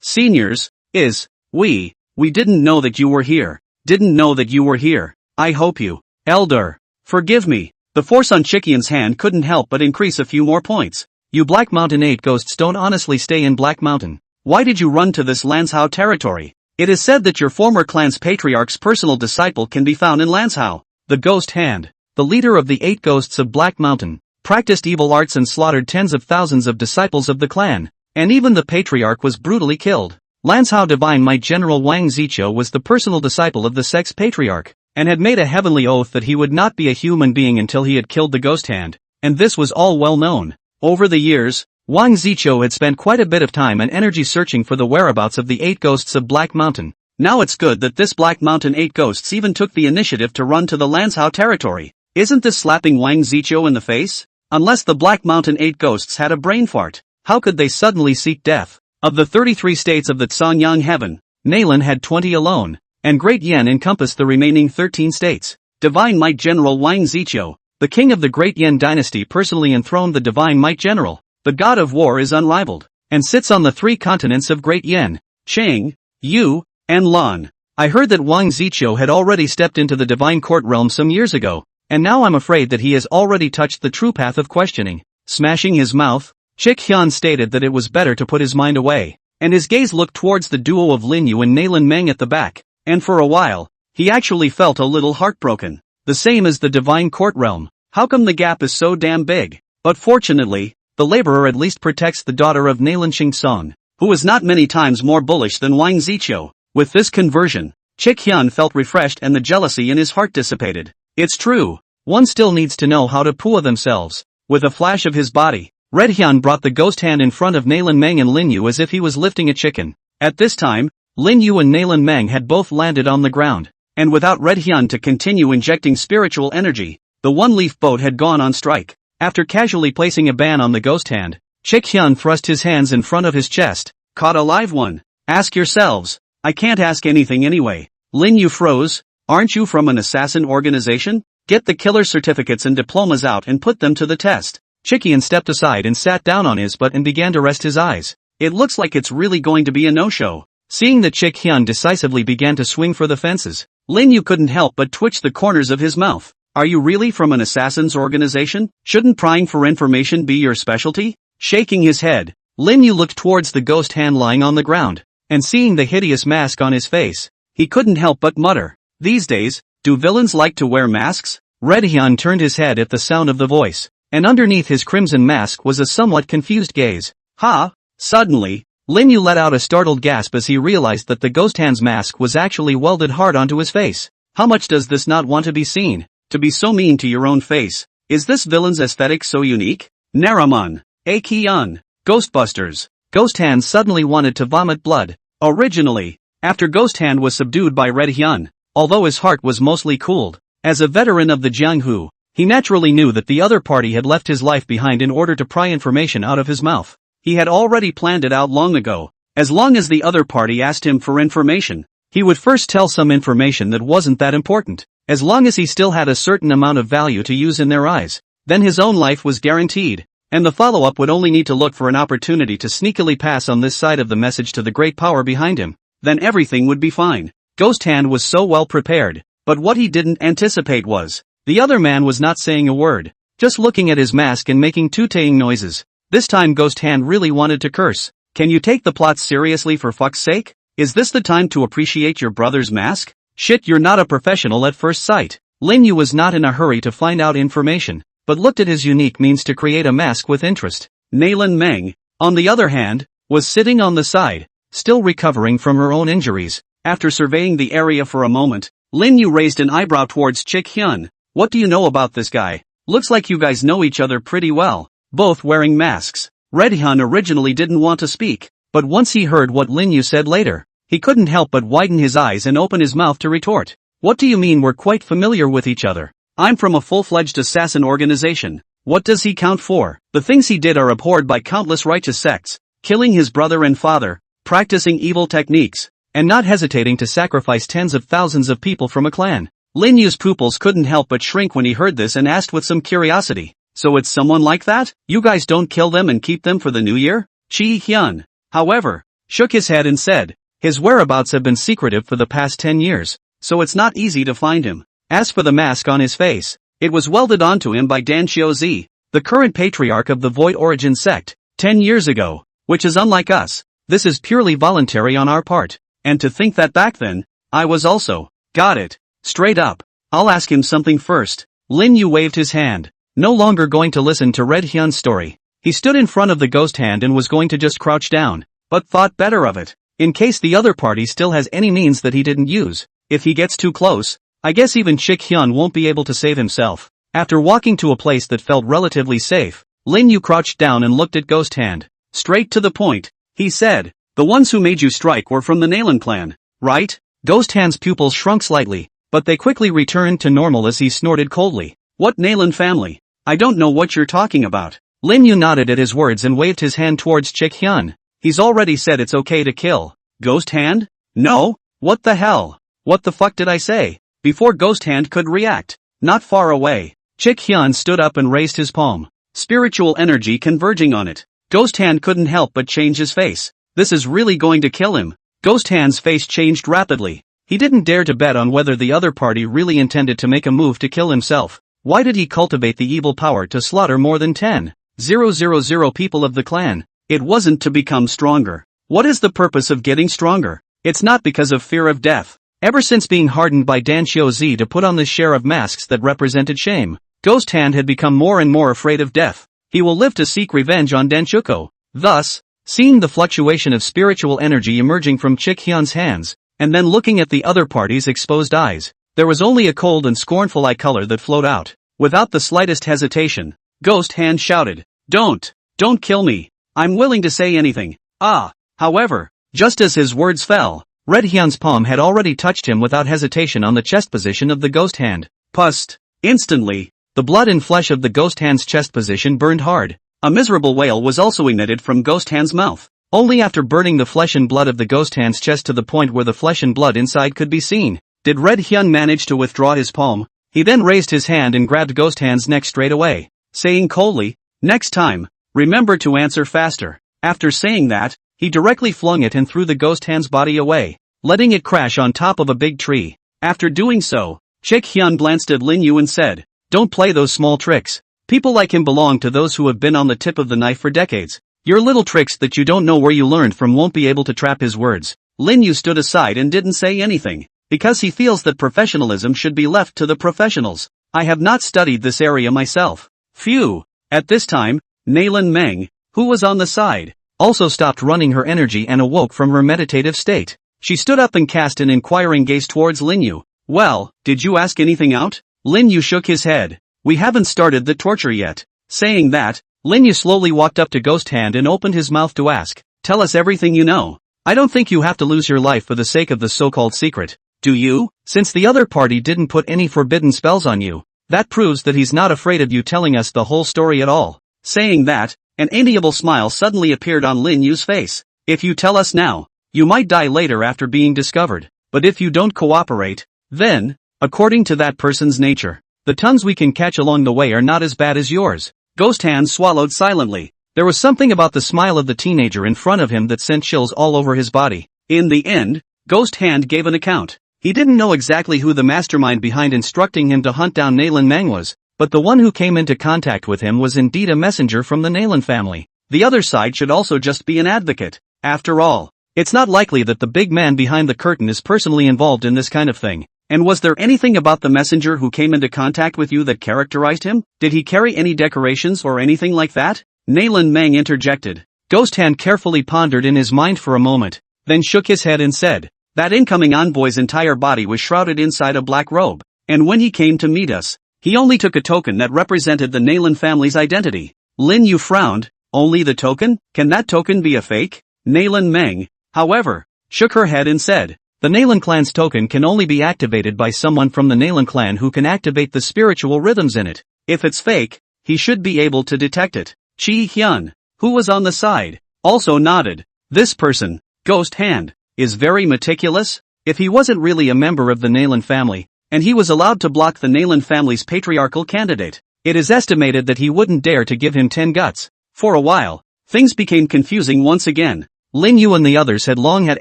Seniors, we didn't know that you were here. Didn't know that you were here. I hope you, Elder, forgive me. The force on Chikian's hand couldn't help but increase a few more points. You Black Mountain 8 ghosts don't honestly stay in Black Mountain. Why did you run to this Lanzhou territory? It is said that your former clan's patriarch's personal disciple can be found in Lanzhou. The Ghost Hand, the leader of the 8 ghosts of Black Mountain, practiced evil arts and slaughtered tens of thousands of disciples of the clan, and even the patriarch was brutally killed. Lanzhou Divine Might General Wang Ziqiu was the personal disciple of the Sex Patriarch, and had made a heavenly oath that he would not be a human being until he had killed the Ghost Hand, and this was all well known. Over the years, Wang Ziqiu had spent quite a bit of time and energy searching for the whereabouts of the 8 ghosts of Black Mountain. Now it's good that this Black Mountain 8 ghosts even took the initiative to run to the Lanzhou territory. Isn't this slapping Wang Ziqiu in the face? Unless the Black Mountain 8 ghosts had a brain fart, how could they suddenly seek death? Of the 33 states of the Canyang heaven, Nalan had 20 alone, and Great Yen encompassed the remaining 13 states. Divine Might General Wang Ziqiu, the king of the Great Yen dynasty, personally enthroned the Divine Might General. The god of war is unrivaled, and sits on the 3 continents of Great Yen, Chang, Yu, and Lan. I heard that Wang Ziqiu had already stepped into the divine court realm some years ago, and now I'm afraid that he has already touched the true path of questioning. Smashing his mouth, Chick Hyun stated that it was better to put his mind away, and his gaze looked towards the duo of Lin Yu and Nalan Meng at the back, and for a while, he actually felt a little heartbroken. The same as the divine court realm. How come the gap is so damn big? But fortunately, the laborer at least protects the daughter of Nalan Shingsong, who is not many times more bullish than Wang Ziqiu. With this conversion, Chick Hyun felt refreshed and the jealousy in his heart dissipated. It's true, one still needs to know how to pua themselves. With a flash of his body, Red Hyun brought the Ghost Hand in front of Nalan Meng and Lin Yu as if he was lifting a chicken. At this time, Lin Yu and Nalan Meng had both landed on the ground, and without Red Hyun to continue injecting spiritual energy, the one-leaf boat had gone on strike. After casually placing a ban on the Ghost Hand, Chick Hyun thrust his hands in front of his chest. Caught a live one. Ask yourselves. I can't ask anything anyway. Lin Yu froze. Aren't you from an assassin organization? Get the killer certificates and diplomas out and put them to the test. Chikian stepped aside and sat down on his butt and began to rest his eyes. It looks like it's really going to be a no-show. Seeing that Chick Hyun decisively began to swing for the fences, Lin Yu couldn't help but twitch the corners of his mouth. Are you really from an assassin's organization? Shouldn't prying for information be your specialty? Shaking his head, Lin Yu looked towards the Ghost Hand lying on the ground, and seeing the hideous mask on his face, he couldn't help but mutter. These days, do villains like to wear masks? Red Hyun turned his head at the sound of the voice, and underneath his crimson mask was a somewhat confused gaze. Ha! Suddenly, Lin Yu let out a startled gasp as he realized that the Ghost Hand's mask was actually welded hard onto his face. How much does this not want to be seen? To be so mean to your own face. Is this villain's aesthetic so unique? Naraman. Akion. Ghostbusters. Ghost Hand suddenly wanted to vomit blood. Originally, after Ghost Hand was subdued by Red Hyun, although his heart was mostly cooled, as a veteran of the Jianghu, he naturally knew that the other party had left his life behind in order to pry information out of his mouth. He had already planned it out long ago. As long as the other party asked him for information, he would first tell some information that wasn't that important, As long as he still had a certain amount of value to use in their eyes, then his own life was guaranteed. And the follow-up would only need to look for an opportunity to sneakily pass on this side of the message to the great power behind him. Then everything would be fine. Ghost Hand was so well prepared, but what he didn't anticipate was, the other man was not saying a word, just looking at his mask and making tooting noises. This time Ghost Hand really wanted to curse. Can you take the plot seriously for fuck's sake? Is this the time to appreciate your brother's mask? Shit, you're not a professional at first sight. Lin Yu was not in a hurry to find out information, but looked at his unique means to create a mask with interest. Nailin Meng, on the other hand, was sitting on the side, still recovering from her own injuries. After surveying the area for a moment, Lin Yu raised an eyebrow towards Chick Hyun. What do you know about this guy? Looks like you guys know each other pretty well, both wearing masks. Red Hyun originally didn't want to speak, but once he heard what Lin Yu said later, he couldn't help but widen his eyes and open his mouth to retort. What do you mean we're quite familiar with each other? I'm from a full-fledged assassin organization. What does he count for? The things he did are abhorred by countless righteous sects, killing his brother and father, practicing evil techniques, and not hesitating to sacrifice tens of thousands of people from a clan. Lin Yu's pupils couldn't help but shrink when he heard this and asked with some curiosity, so it's someone like that? You guys don't kill them and keep them for the new year? Chi Hyun, however, shook his head and said, his whereabouts have been secretive for the past 10 years, so it's not easy to find him. As for the mask on his face, it was welded onto him by Dan Xiaozi, the current patriarch of the Void Origin sect, 10 years ago, which is unlike us. This is purely voluntary on our part, and to think that back then, I was also, got it, straight up. I'll ask him something first. Lin Yu waved his hand, no longer going to listen to Red Hyun's story. He stood in front of the Ghost Hand and was going to just crouch down, but thought better of it, in case the other party still has any means that he didn't use. If he gets too close, I guess even Chick Hyun won't be able to save himself. After walking to a place that felt relatively safe, Lin Yu crouched down and looked at Ghost Hand. Straight to the point, he said, the ones who made you strike were from the Nailin clan, right? Ghost Hand's pupils shrunk slightly, but they quickly returned to normal as he snorted coldly. What Nailin family? I don't know what you're talking about. Lin Yu nodded at his words and waved his hand towards Chick Hyun. He's already said it's okay to kill. Ghost Hand? No? What the hell? What the fuck did I say? Before Ghost Hand could react, not far away, Chick Hyun stood up and raised his palm, spiritual energy converging on it. Ghost Hand couldn't help but change his face. This is really going to kill him. Ghost Hand's face changed rapidly. He didn't dare to bet on whether the other party really intended to make a move to kill himself. Why did he cultivate the evil power to slaughter more than 10,000 people of the clan? It wasn't to become stronger. What is the purpose of getting stronger? It's not because of fear of death. Ever since being hardened by Dan Xiaozi to put on this share of masks that represented shame, Ghost Hand had become more and more afraid of death. He will live to seek revenge on Danshuko. Thus, seeing the fluctuation of spiritual energy emerging from Chick Hyun's hands, and then looking at the other party's exposed eyes, there was only a cold and scornful eye color that flowed out. Without the slightest hesitation, Ghost Hand shouted, Don't kill me. I'm willing to say anything. However, just as his words fell, Red Hyun's palm had already touched him without hesitation on the chest position of the Ghost Hand. Pust. Instantly, the blood and flesh of the Ghost Hand's chest position burned hard. A miserable wail was also emitted from Ghost Hand's mouth. Only after burning the flesh and blood of the Ghost Hand's chest to the point where the flesh and blood inside could be seen, did Red Hyun manage to withdraw his palm. He then raised his hand and grabbed Ghost Hand's neck straight away, saying coldly, Next time, remember to answer faster. After saying that, he directly flung it and threw the Ghost Hand's body away, letting it crash on top of a big tree. After doing so, Chick Hyun glanced at Lin Yu and said, Don't play those small tricks. People like him belong to those who have been on the tip of the knife for decades. Your little tricks that you don't know where you learned from won't be able to trap his words. Lin Yu stood aside and didn't say anything, because he feels that professionalism should be left to the professionals. I have not studied this area myself. Phew. At this time, Nailin Meng, who was on the side, also stopped running her energy and awoke from her meditative state. She stood up and cast an inquiring gaze towards Lin Yu. Well, did you ask anything out? Lin Yu shook his head. We haven't started the torture yet. Saying that, Lin Yu slowly walked up to Ghost Hand and opened his mouth to ask, Tell us everything you know. I don't think you have to lose your life for the sake of the so-called secret. Do you? Since the other party didn't put any forbidden spells on you, that proves that he's not afraid of you telling us the whole story at all. Saying that, an amiable smile suddenly appeared on Lin Yu's face. If you tell us now, you might die later after being discovered. But if you don't cooperate, then, according to that person's nature. The tons we can catch along the way are not as bad as yours. Ghost Hand swallowed silently. There was something about the smile of the teenager in front of him that sent chills all over his body. In the end, Ghost Hand gave an account. He didn't know exactly who the mastermind behind instructing him to hunt down Nalan Meng was, but the one who came into contact with him was indeed a messenger from the Nalan family. The other side should also just be an advocate. After all, it's not likely that the big man behind the curtain is personally involved in this kind of thing. And was there anything about the messenger who came into contact with you that characterized him? Did he carry any decorations or anything like that? Nalan Meng interjected. Ghost Hand carefully pondered in his mind for a moment, then shook his head and said, that incoming envoy's entire body was shrouded inside a black robe, and when he came to meet us, he only took a token that represented the Nalan family's identity. Lin Yu frowned. Only the token? Can that token be a fake? Nalan Meng, however, shook her head and said, the Nalan clan's token can only be activated by someone from the Nalan clan who can activate the spiritual rhythms in it. If it's fake, he should be able to detect it. Chi Hyun, who was on the side, also nodded. This person, Ghost Hand, is very meticulous. If he wasn't really a member of the Nalan family, and he was allowed to block the Nalan family's patriarchal candidate, it is estimated that he wouldn't dare to give him 10 guts. For a while, things became confusing once again. Lin Yu and the others had long had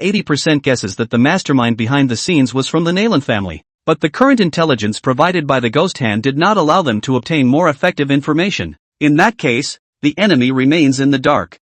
80% guesses that the mastermind behind the scenes was from the Nalan family, but the current intelligence provided by the Ghost Hand did not allow them to obtain more effective information. In that case, the enemy remains in the dark.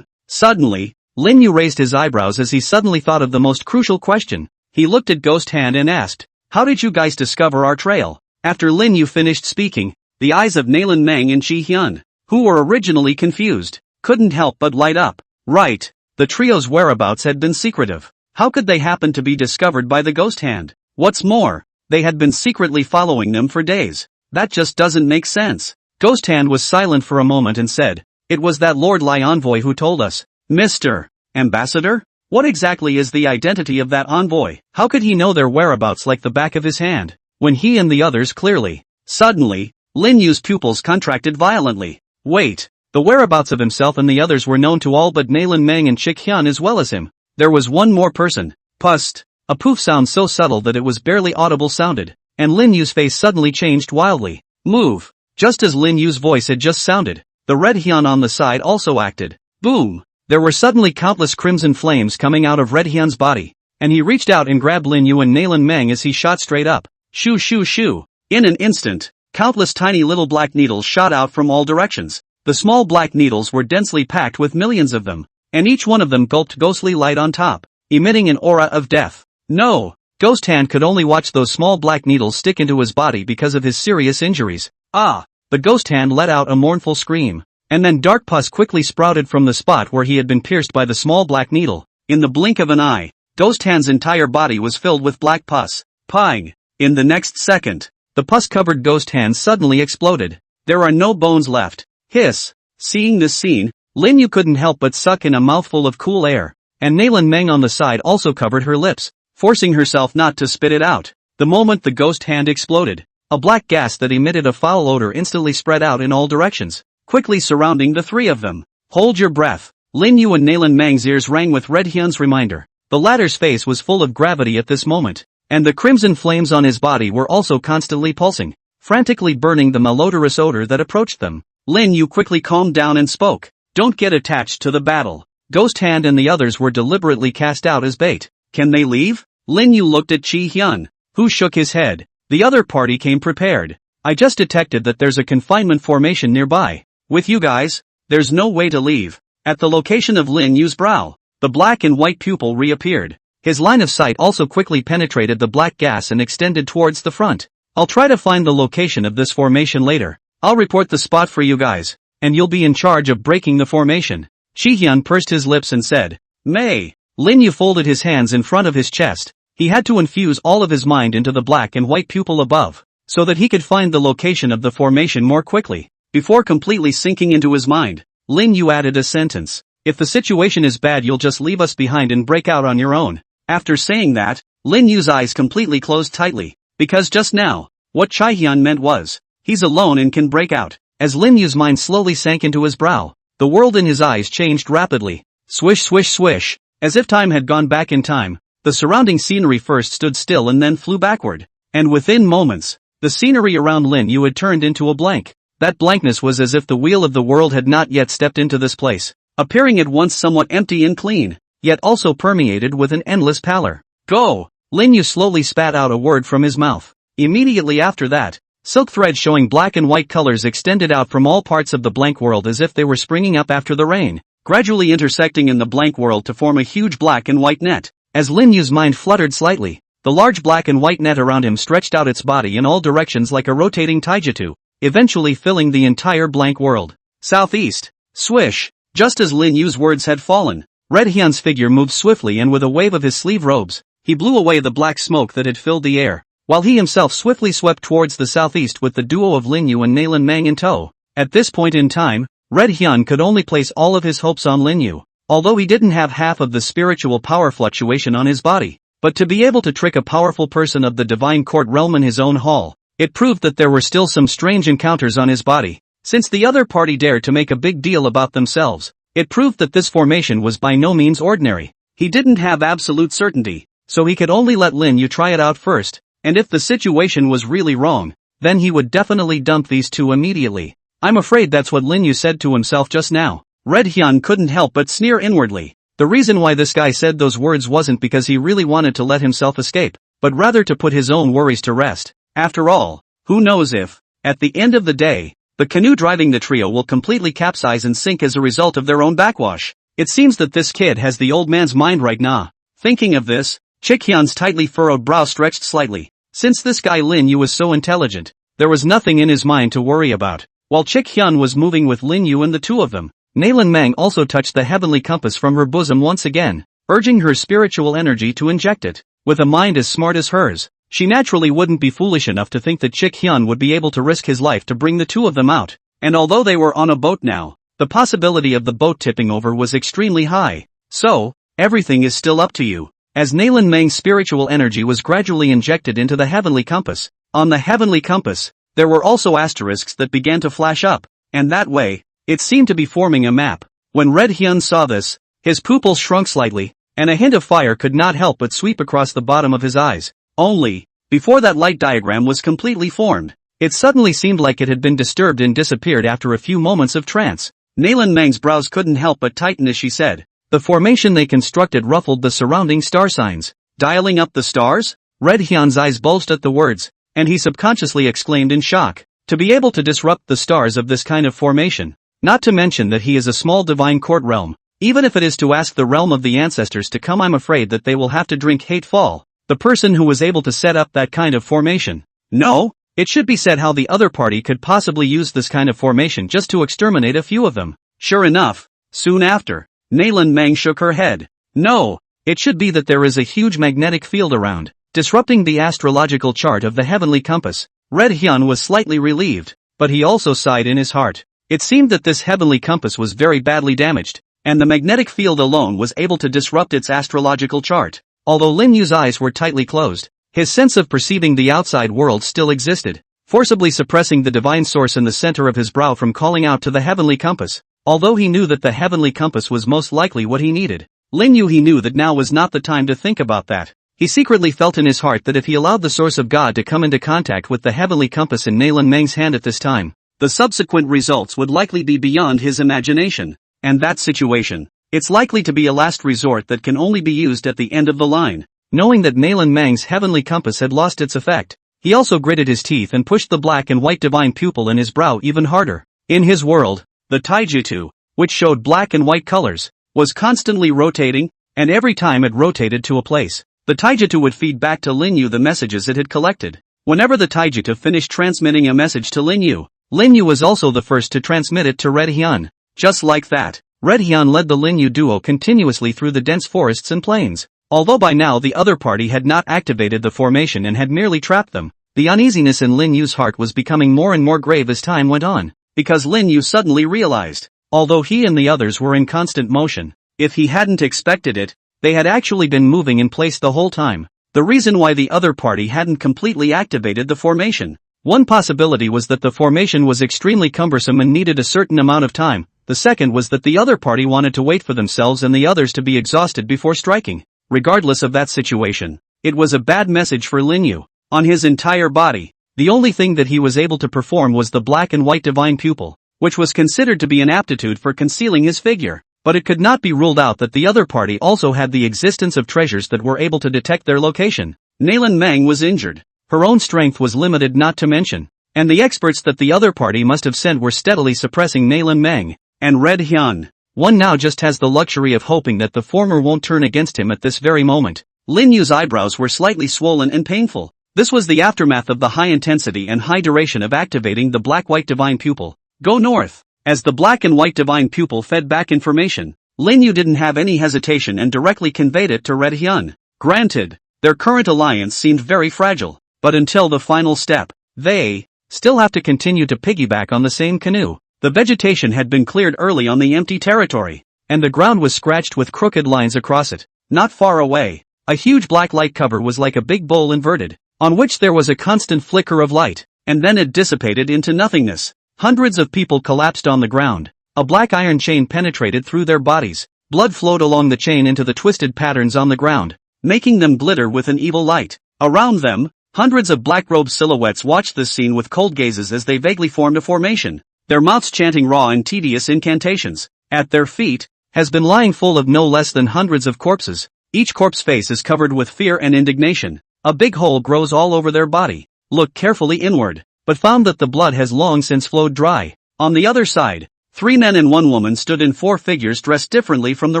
Suddenly, Lin Yu raised his eyebrows as he suddenly thought of the most crucial question. He looked at Ghost Hand and asked, how did you guys discover our trail? After Lin Yu finished speaking, the eyes of Nalan Meng and Chi Hyun, who were originally confused, couldn't help but light up. Right, the trio's whereabouts had been secretive. How could they happen to be discovered by the Ghost Hand? What's more, they had been secretly following them for days. That just doesn't make sense. Ghost Hand was silent for a moment and said, it was that Lord Lai envoy who told us. Mr. Ambassador? What exactly is the identity of that envoy? How could he know their whereabouts like the back of his hand, when he and the others clearly? Suddenly, Lin Yu's pupils contracted violently. Wait, the whereabouts of himself and the others were known to all but Nalan Meng and Chi Hyun as well as him. There was one more person. Pust. A poof sound so subtle that it was barely audible sounded, and Lin Yu's face suddenly changed wildly. Move. Just as Lin Yu's voice had just sounded, the red Hyun on the side also acted. Boom. There were suddenly countless crimson flames coming out of Red Hyun's body, and he reached out and grabbed Lin Yu and Nalan Meng as he shot straight up. Shoo shoo shoo. In an instant, countless tiny little black needles shot out from all directions. The small black needles were densely packed with millions of them, and each one of them gulped ghostly light on top, emitting an aura of death. No! Ghost Hand could only watch those small black needles stick into his body because of his serious injuries. Ah! The Ghost Hand let out a mournful scream. And then dark pus quickly sprouted from the spot where he had been pierced by the small black needle. In the blink of an eye, Ghost Hand's entire body was filled with black pus. Pang! In the next second, the pus-covered Ghost Hand suddenly exploded. There are no bones left. Hiss! Seeing this scene, Lin Yu couldn't help but suck in a mouthful of cool air, and Nalan Meng on the side also covered her lips, forcing herself not to spit it out. The moment the Ghost Hand exploded, a black gas that emitted a foul odor instantly spread out in all directions, quickly surrounding the three of them. Hold your breath. Lin Yu and Nalan Meng's ears rang with Red Hyun's reminder. The latter's face was full of gravity at this moment, and the crimson flames on his body were also constantly pulsing, frantically burning the malodorous odor that approached them. Lin Yu quickly calmed down and spoke. Don't get attached to the battle. Ghost Hand and the others were deliberately cast out as bait. Can they leave? Lin Yu looked at Chi Hyun, who shook his head. The other party came prepared. I just detected that there's a confinement formation nearby. With you guys, there's no way to leave. At the location of Lin Yu's brow, the black and white pupil reappeared. His line of sight also quickly penetrated the black gas and extended towards the front. I'll try to find the location of this formation later. I'll report the spot for you guys, and you'll be in charge of breaking the formation. Chi Hyun pursed his lips and said, May. Lin Yu folded his hands in front of his chest. He had to infuse all of his mind into the black and white pupil above, so that he could find the location of the formation more quickly. Before completely sinking into his mind, Lin Yu added a sentence. If the situation is bad, you'll just leave us behind and break out on your own. After saying that, Lin Yu's eyes completely closed tightly, because just now, what Chi Hyun meant was, he's alone and can break out. As Lin Yu's mind slowly sank into his brow, the world in his eyes changed rapidly. Swish swish swish. As if time had gone back in time, the surrounding scenery first stood still and then flew backward. and within moments, the scenery around Lin Yu had turned into a blank. That blankness was as if the wheel of the world had not yet stepped into this place, appearing at once somewhat empty and clean, yet also permeated with an endless pallor. Go! Lin Yu slowly spat out a word from his mouth. Immediately after that, silk threads showing black and white colors extended out from all parts of the blank world as if they were springing up after the rain, gradually intersecting in the blank world to form a huge black and white net. As Lin Yu's mind fluttered slightly, the large black and white net around him stretched out its body in all directions like a rotating taijutsu, eventually filling the entire blank world. Southeast. Swish. Just as Lin Yu's words had fallen, Red Hyun's figure moved swiftly, and with a wave of his sleeve robes, he blew away the black smoke that had filled the air, while he himself swiftly swept towards the southeast with the duo of Lin Yu and Nalan Mang in tow. At this point in time, Red Hyun could only place all of his hopes on Lin Yu, although he didn't have half of the spiritual power fluctuation on his body. But to be able to trick a powerful person of the divine court realm in his own hall, it proved that there were still some strange encounters on his body. Since the other party dared to make a big deal about themselves, it proved that this formation was by no means ordinary. He didn't have absolute certainty, so he could only let Lin Yu try it out first, and if the situation was really wrong, then he would definitely dump these two immediately. I'm afraid that's what Lin Yu said to himself just now. Red Hyun couldn't help but sneer inwardly. The reason why this guy said those words wasn't because he really wanted to let himself escape, but rather to put his own worries to rest. After all, who knows if, at the end of the day, the canoe driving the trio will completely capsize and sink as a result of their own backwash. It seems that this kid has the old man's mind right now. Thinking of this, Chick Hyun's tightly furrowed brow stretched slightly. Since this guy Lin Yu was so intelligent, there was nothing in his mind to worry about. While Chick Hyun was moving with Lin Yu and the two of them, Nalan Mang also touched the heavenly compass from her bosom once again, urging her spiritual energy to inject it. With a mind as smart as hers, she naturally wouldn't be foolish enough to think that Chick Hyun would be able to risk his life to bring the two of them out. And although they were on a boat now, the possibility of the boat tipping over was extremely high. So, everything is still up to you. As Nalan Mang's spiritual energy was gradually injected into the heavenly compass, on the heavenly compass, there were also asterisks that began to flash up, and that way, it seemed to be forming a map. When Red Hyun saw this, his pupils shrunk slightly, and a hint of fire could not help but sweep across the bottom of his eyes. Only, before that light diagram was completely formed, it suddenly seemed like it had been disturbed and disappeared after a few moments of trance. Nalan Mang's brows couldn't help but tighten as she said, "The formation they constructed ruffled the surrounding star signs. Dialing up the stars?" Red Hyun's eyes bulged at the words, and he subconsciously exclaimed in shock. To be able to disrupt the stars of this kind of formation, not to mention that he is a small divine court realm, even if it is to ask the realm of the ancestors to come, I'm afraid that they will have to drink hate fall. The person who was able to set up that kind of formation. No, it should be said how the other party could possibly use this kind of formation just to exterminate a few of them. Sure enough, soon after, Nalan Mang shook her head. No, it should be that there is a huge magnetic field around, disrupting the astrological chart of the heavenly compass. Red Hyun was slightly relieved, but he also sighed in his heart. It seemed that this heavenly compass was very badly damaged, and the magnetic field alone was able to disrupt its astrological chart. Although Lin Yu's eyes were tightly closed, his sense of perceiving the outside world still existed, forcibly suppressing the divine source in the center of his brow from calling out to the heavenly compass. Although he knew that the heavenly compass was most likely what he needed, Lin Yu he knew that now was not the time to think about that. He secretly felt in his heart that if he allowed the source of God to come into contact with the heavenly compass in Nalan Mang's hand at this time, the subsequent results would likely be beyond his imagination. And that situation, it's likely to be a last resort that can only be used at the end of the line. Knowing that Nalan Mang's heavenly compass had lost its effect, he also gritted his teeth and pushed the black and white divine pupil in his brow even harder. In his world, the taijutsu, which showed black and white colors, was constantly rotating, and every time it rotated to a place, the taijutsu would feed back to Lin Yu the messages it had collected. Whenever the taijutsu finished transmitting a message to Lin Yu was also the first to transmit it to Red Hyun. Just like that, Red Hyun led the Lin Yu duo continuously through the dense forests and plains. Although by now the other party had not activated the formation and had merely trapped them, the uneasiness in Lin Yu's heart was becoming more and more grave as time went on, because Lin Yu suddenly realized, although he and the others were in constant motion, if he hadn't expected it, they had actually been moving in place the whole time. The reason why the other party hadn't completely activated the formation. One possibility was that the formation was extremely cumbersome and needed a certain amount of time. The second was that the other party wanted to wait for themselves and the others to be exhausted before striking. Regardless of that situation, it was a bad message for Lin Yu. on his entire body. The only thing that he was able to perform was the black and white divine pupil, which was considered to be an aptitude for concealing his figure. But it could not be ruled out that the other party also had the existence of treasures that were able to detect their location. Nalan Meng was injured. Her own strength was limited not to mention. And the experts that the other party must have sent were steadily suppressing Nalan Meng. And Red Hyun. One now just has the luxury of hoping that the former won't turn against him at this very moment. Lin Yu's eyebrows were slightly swollen and painful. This was the aftermath of the high intensity and high duration of activating the black-white divine pupil. Go north. As the black and white divine pupil fed back information, Lin Yu didn't have any hesitation and directly conveyed it to Red Hyun. Granted, their current alliance seemed very fragile, but until the final step, they still have to continue to piggyback on the same canoe. The vegetation had been cleared early on the empty territory, and the ground was scratched with crooked lines across it. Not far away, a huge black light cover was like a big bowl inverted, on which there was a constant flicker of light, and then it dissipated into nothingness. Hundreds of people collapsed on the ground. A black iron chain penetrated through their bodies. Blood flowed along the chain into the twisted patterns on the ground, making them glitter with an evil light. Around them, hundreds of black-robed silhouettes watched this scene with cold gazes as they vaguely formed a formation, their mouths chanting raw and tedious incantations. At their feet, has been lying full of no less than hundreds of corpses. Each corpse face is covered with fear and indignation. A big hole grows all over their body. Look carefully inward, but found that the blood has long since flowed dry. On the other side, 3 men and 1 woman stood in 4 figures dressed differently from the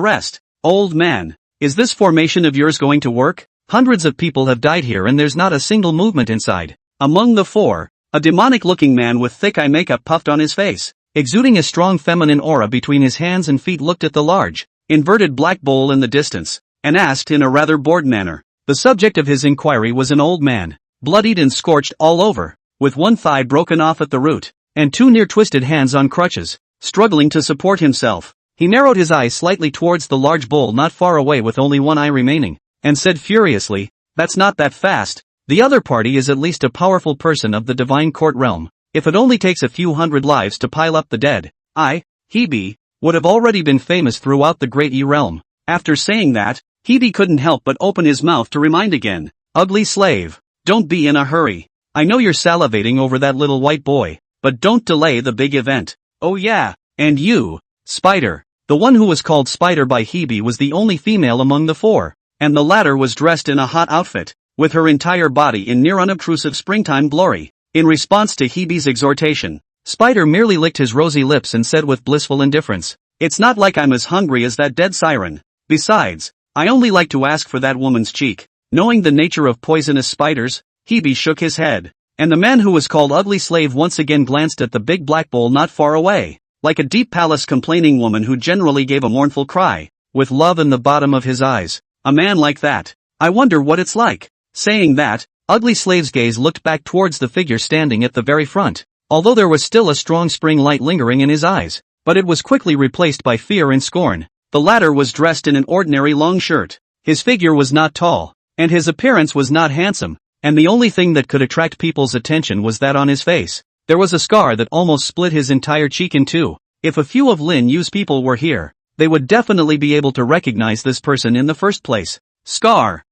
rest. Old man, is this formation of yours going to work? Hundreds of people have died here and there's not a single movement inside. Among the 4, a demonic-looking man with thick eye makeup puffed on his face, exuding a strong feminine aura between his hands and feet, looked at the large, inverted black bowl in the distance, and asked in a rather bored manner. The subject of his inquiry was an old man, bloodied and scorched all over, with 1 thigh broken off at the root, and 2 near-twisted hands on crutches, struggling to support himself. He narrowed his eyes slightly towards the large bowl not far away with only 1 eye remaining, and said furiously, "That's not that fast. The other party is at least a powerful person of the divine court realm. If it only takes a few hundred lives to pile up the dead, Hebe, would have already been famous throughout the great E realm." After saying that, Hebe couldn't help but open his mouth to remind again. "Ugly slave, don't be in a hurry. I know you're salivating over that little white boy, but don't delay the big event. Oh yeah, and you, Spider." The one who was called Spider by Hebe was the only female among the 4, and the latter was dressed in a hot outfit, with her entire body in near unobtrusive springtime glory. In response to Hebe's exhortation, Spider merely licked his rosy lips and said with blissful indifference, "It's not like I'm as hungry as that dead siren. Besides, I only like to ask for that woman's cheek." Knowing the nature of poisonous spiders, Hebe shook his head, and the man who was called Ugly Slave once again glanced at the big black bowl not far away, like a deep palace complaining woman who generally gave a mournful cry, with love in the bottom of his eyes. A man like that, I wonder what it's like. Saying that, Ugly Slave's gaze looked back towards the figure standing at the very front, although there was still a strong spring light lingering in his eyes, but it was quickly replaced by fear and scorn. The latter was dressed in an ordinary long shirt. His figure was not tall, and his appearance was not handsome, and the only thing that could attract people's attention was that on his face, there was a scar that almost split his entire cheek in 2. If a few of Lin Yu's people were here, they would definitely be able to recognize this person in the first place. Scar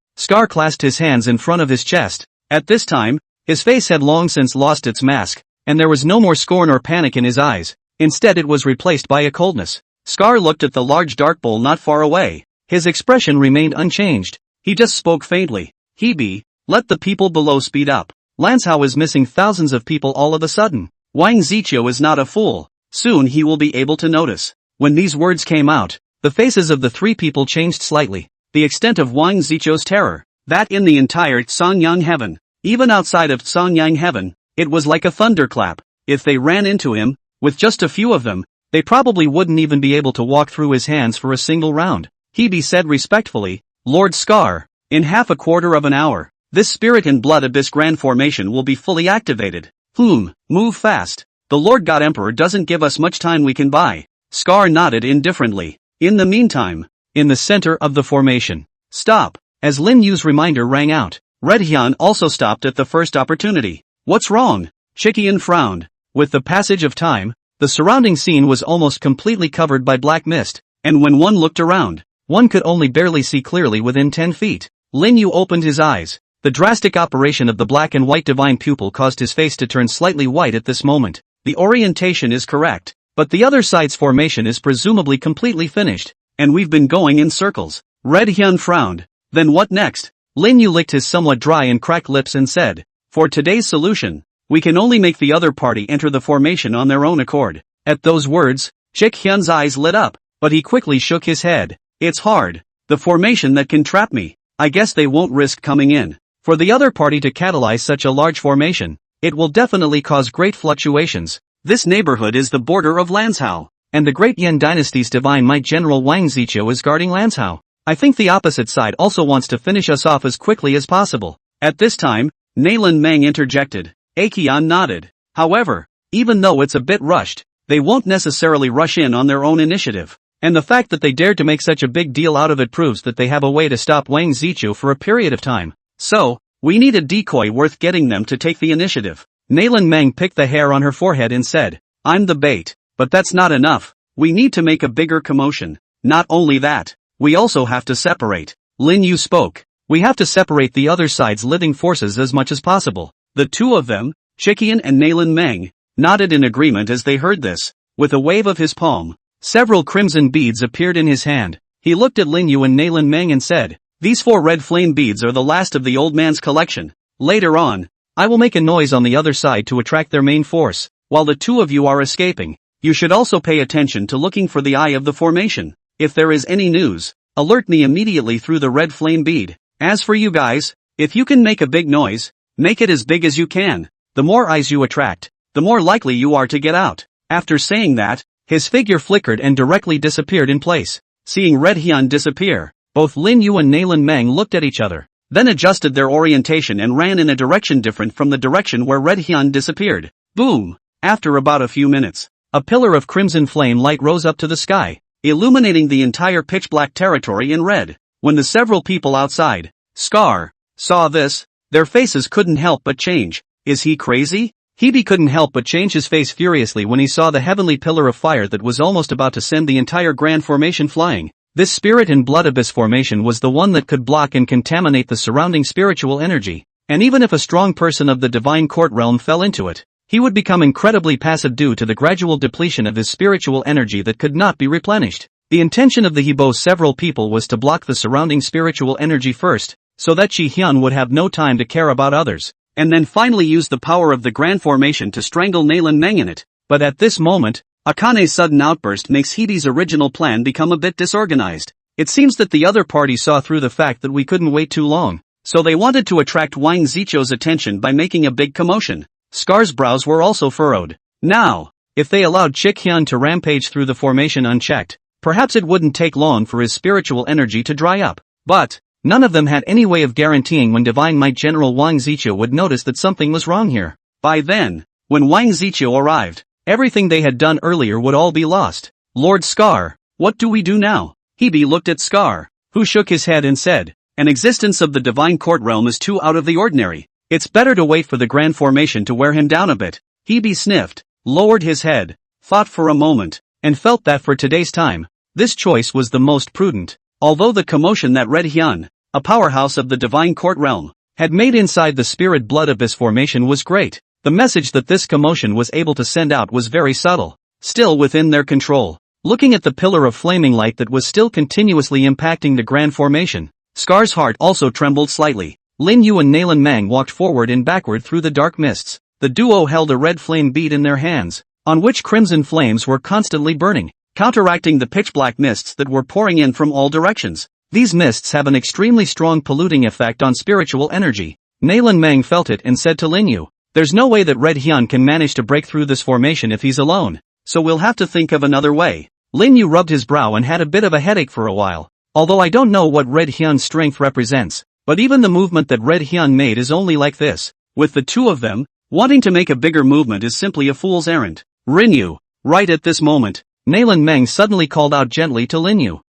clasped his hands in front of his chest. At this time, his face had long since lost its mask, and there was no more scorn or panic in his eyes. Instead it was replaced by a coldness. Scar looked at the large dark bowl not far away. His expression remained unchanged. He just spoke faintly. "Hebe, let the people below speed up. Lanzhou is missing thousands of people all of a sudden. Wang Ziqiu is not a fool. Soon he will be able to notice." When these words came out, the faces of the 3 people changed slightly. The extent of Wang Ziqiu's terror, that in the entire Songyang heaven, even outside of Songyang heaven, it was like a thunderclap. If they ran into him, with just a few of them, they probably wouldn't even be able to walk through his hands for a single round. Hebe said respectfully, "Lord Scar, in half a quarter of an hour, this Spirit and Blood Abyss Grand Formation will be fully activated. Move fast. The Lord God Emperor doesn't give us much time we can buy." Scar nodded indifferently. In the meantime, in the center of the formation, "Stop." As Lin Yu's reminder rang out, Red Hyun also stopped at the first opportunity. "What's wrong?" Chikian frowned. With the passage of time, the surrounding scene was almost completely covered by black mist, and when one looked around, one could only barely see clearly within 10 feet. Lin Yu opened his eyes. The drastic operation of the black and white divine pupil caused his face to turn slightly white at this moment. The orientation is correct, but the other side's formation is presumably completely finished, and we've been going in circles. Red Hyun frowned. Then what next? Lin Yu licked his somewhat dry and cracked lips and said, for today's solution, we can only make the other party enter the formation on their own accord. At those words, Chick Hyun's eyes lit up, but he quickly shook his head. It's hard. The formation that can trap me. I guess they won't risk coming in. For the other party to catalyze such a large formation, it will definitely cause great fluctuations. This neighborhood is the border of Lanzhou, and the great Yen dynasty's divine might General Wang Ziqiu is guarding Lanzhou. I think the opposite side also wants to finish us off as quickly as possible. At this time, Nailin Meng interjected. Aekion nodded. However, even though it's a bit rushed, they won't necessarily rush in on their own initiative. And the fact that they dared to make such a big deal out of it proves that they have a way to stop Wang Ziqiu for a period of time. So, we need a decoy worth getting them to take the initiative. Nailin Meng picked the hair on her forehead and said, I'm the bait, but that's not enough. We need to make a bigger commotion. Not only that, we also have to separate. Lin Yu spoke. We have to separate the other side's living forces as much as possible. The two of them, Chikian and Nailin Meng, nodded in agreement as they heard this. With a wave of his palm, several crimson beads appeared in his hand. He looked at Lin Yu and Nailin Meng and said, these 4 red flame beads are the last of the old man's collection. Later on, I will make a noise on the other side to attract their main force. While the two of you are escaping, you should also pay attention to looking for the eye of the formation. If there is any news, alert me immediately through the red flame bead. As for you guys, if you can make a big noise, make it as big as you can. The more eyes you attract, the more likely you are to get out. After saying that, his figure flickered and directly disappeared in place. Seeing Red Hyun disappear, both Lin Yu and Nailin Meng looked at each other, then adjusted their orientation and ran in a direction different from the direction where Red Hyun disappeared. Boom! After about a few minutes, a pillar of crimson flame light rose up to the sky, illuminating the entire pitch-black territory in red. When the several people outside, Scar, saw this, their faces couldn't help but change. Is he crazy? Hebe couldn't help but change his face furiously when he saw the heavenly pillar of fire that was almost about to send the entire grand formation flying. This spirit and blood abyss formation was the one that could block and contaminate the surrounding spiritual energy, and even if a strong person of the divine court realm fell into it, he would become incredibly passive due to the gradual depletion of his spiritual energy that could not be replenished. The intention of the Hebo's several people was to block the surrounding spiritual energy first, so that Chi Hyun would have no time to care about others, and then finally use the power of the grand formation to strangle Nailin Meng in it. But at this moment, Akane's sudden outburst makes Hebe's original plan become a bit disorganized. It seems that the other party saw through the fact that we couldn't wait too long, so they wanted to attract Wang Ziqiu's attention by making a big commotion. Scar's brows were also furrowed. Now, if they allowed Chick Hyun to rampage through the formation unchecked, perhaps it wouldn't take long for his spiritual energy to dry up. But none of them had any way of guaranteeing when Divine Might General Wang Ziqiu would notice that something was wrong here. By then, when Wang Ziqiu arrived, everything they had done earlier would all be lost. Lord Scar, what do we do now? Hebe looked at Scar, who shook his head and said, an existence of the divine court realm is too out of the ordinary. It's better to wait for the grand formation to wear him down a bit. Hebe sniffed, lowered his head, thought for a moment, and felt that for today's time, this choice was the most prudent. Although the commotion that Red Hyun, a powerhouse of the divine court realm, had made inside the spirit blood abyss formation was great, the message that this commotion was able to send out was very subtle, still within their control. Looking at the pillar of flaming light that was still continuously impacting the grand formation, Scar's heart also trembled slightly. Lin Yu and Nailin Meng walked forward and backward through the dark mists. The duo held a red flame bead in their hands, on which crimson flames were constantly burning, counteracting the pitch-black mists that were pouring in from all directions. These mists have an extremely strong polluting effect on spiritual energy. Nailin Meng felt it and said to Lin Yu, there's no way that Red Hyun can manage to break through this formation if he's alone, so we'll have to think of another way. Lin Yu rubbed his brow and had a bit of a headache for a while. Although I don't know what Red Hyun's strength represents, but even the movement that Red Hyun made is only like this. With the two of them, wanting to make a bigger movement is simply a fool's errand. Lin Yu, right at this moment, Nailin Meng suddenly called out gently to Lin Yu.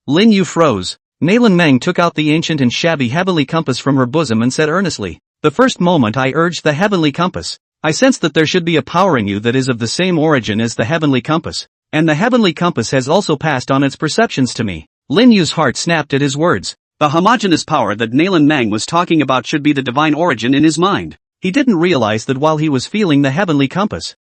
Lin Yu froze. Nailin Meng took out the ancient and shabby heavenly compass from her bosom and said earnestly, the first moment I urged the heavenly compass, I sensed that there should be a power in you that is of the same origin as the heavenly compass, and the heavenly compass has also passed on its perceptions to me. Lin Yu's heart snapped at his words. The homogeneous power that Nalan Mang was talking about should be the divine origin in his mind. He didn't realize that while he was feeling the heavenly compass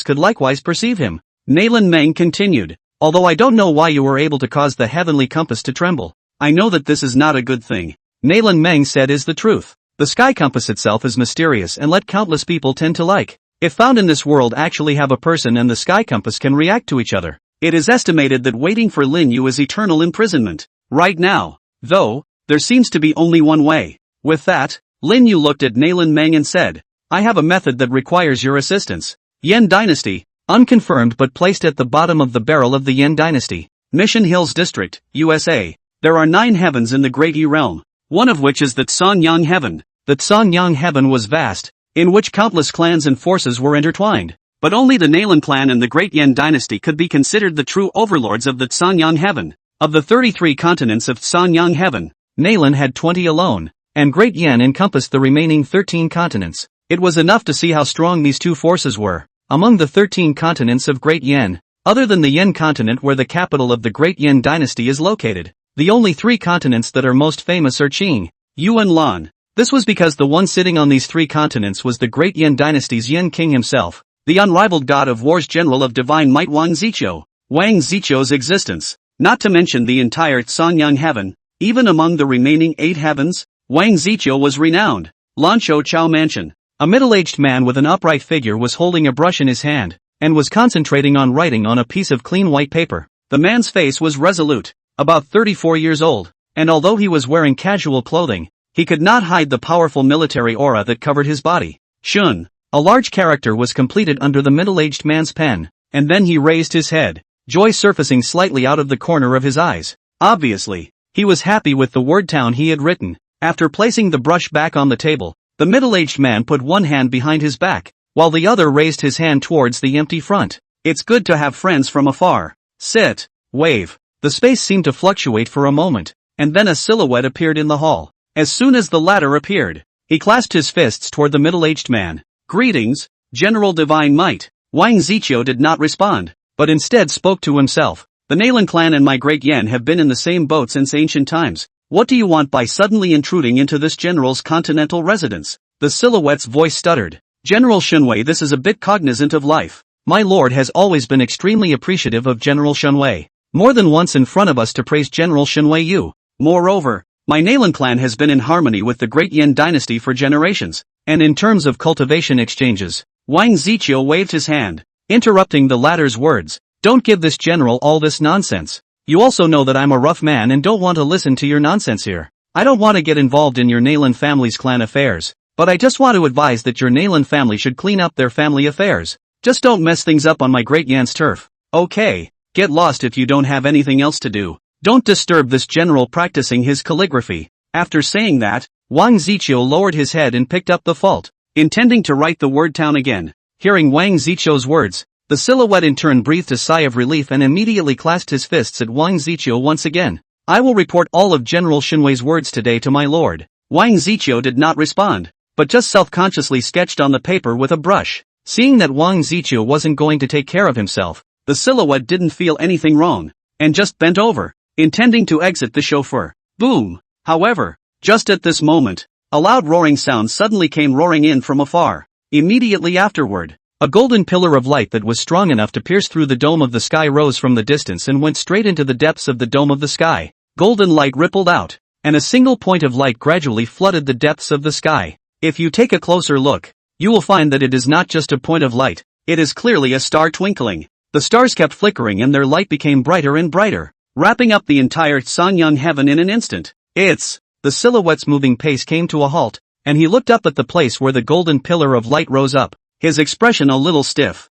could likewise perceive him. Nalan Mang continued, although I don't know why you were able to cause the heavenly compass to tremble. I know that this is not a good thing. Nalan Mang said is the truth. The sky compass itself is mysterious and let countless people tend to like. If found in this world actually have a person and the sky compass can react to each other. It is estimated that waiting for Lin Yu is eternal imprisonment. Right now, though, there seems to be only one way. With that, Lin Yu looked at Nalan Mang and said, I have a method that requires your assistance. Yan Dynasty, unconfirmed but placed at the bottom of the barrel of the Yan Dynasty. Mission Hills District, USA. There are 9 heavens in the Great Yi realm, one of which is the Tsanyang heaven. The Tsanyang heaven was vast, in which countless clans and forces were intertwined. But only the Nalan clan and the Great Yan Dynasty could be considered the true overlords of the Tsanyang heaven. Of the 33 continents of Tsanyang heaven, Nalan had 20 alone, and Great Yan encompassed the remaining 13 continents. It was enough to see how strong these two forces were. Among the 13 continents of Great Yan, other than the Yan continent where the capital of the Great Yan Dynasty is located, the only 3 continents that are most famous are Qing, Yu and Lan. This was because the one sitting on these 3 continents was the Great Yan Dynasty's Yan king himself, the unrivaled god of war's general of divine might Wang Ziqiu. Wang Ziqiu's existence, not to mention the entire Tsanyang heaven, even among the remaining 8 heavens, Wang Ziqiu was renowned. Lanshou Chao Mansion. A middle-aged man with an upright figure was holding a brush in his hand, and was concentrating on writing on a piece of clean white paper. The man's face was resolute, about 34 years old, and although he was wearing casual clothing, he could not hide the powerful military aura that covered his body. Shun. A large character was completed under the middle-aged man's pen, and then he raised his head, joy surfacing slightly out of the corner of his eyes. Obviously, he was happy with the word town he had written. After placing the brush back on the table, the middle-aged man put one hand behind his back, while the other raised his hand towards the empty front. It's good to have friends from afar. Sit. Wave. The space seemed to fluctuate for a moment, and then a silhouette appeared in the hall. As soon as the latter appeared, he clasped his fists toward the middle-aged man. Greetings, General Divine Might. Wang Ziqiu did not respond, but instead spoke to himself. The Nalan clan and my Great Yan have been in the same boat since ancient times. What do you want by suddenly intruding into this general's continental residence? The silhouette's voice stuttered. General Shunwei, this is a bit cognizant of life. My lord has always been extremely appreciative of General Shunwei. More than once in front of us to praise General Shunwei Yu. Moreover, my Nalan clan has been in harmony with the Great Yan Dynasty for generations, and in terms of cultivation exchanges. Wang Ziqiu waved his hand, interrupting the latter's words. Don't give this general all this nonsense. You also know that I'm a rough man and don't want to listen to your nonsense here. I don't want to get involved in your Nalan family's clan affairs, but I just want to advise that your Nalan family should clean up their family affairs. Just don't mess things up on my Great Yan's turf. Okay, get lost if you don't have anything else to do. Don't disturb this general practicing his calligraphy. After saying that, Wang Ziqiu lowered his head and picked up the fault, intending to write the word town again. Hearing Wang Ziqiu's words, the silhouette in turn breathed a sigh of relief and immediately clasped his fists at Wang Ziqiu once again. I will report all of General Shunwei's words today to my lord. Wang Ziqiu did not respond, but just self-consciously sketched on the paper with a brush. Seeing that Wang Ziqiu wasn't going to take care of himself, the silhouette didn't feel anything wrong, and just bent over, intending to exit the chauffeur. Boom! However, just at this moment, a loud roaring sound suddenly came roaring in from afar. Immediately afterward, a golden pillar of light that was strong enough to pierce through the dome of the sky rose from the distance and went straight into the depths of the dome of the sky. Golden light rippled out, and a single point of light gradually flooded the depths of the sky. If you take a closer look, you will find that it is not just a point of light, it is clearly a star twinkling. The stars kept flickering and their light became brighter and brighter, wrapping up the entire Tsanyang heaven in an instant. The silhouette's moving pace came to a halt, and he looked up at the place where the golden pillar of light rose up, his expression a little stiff.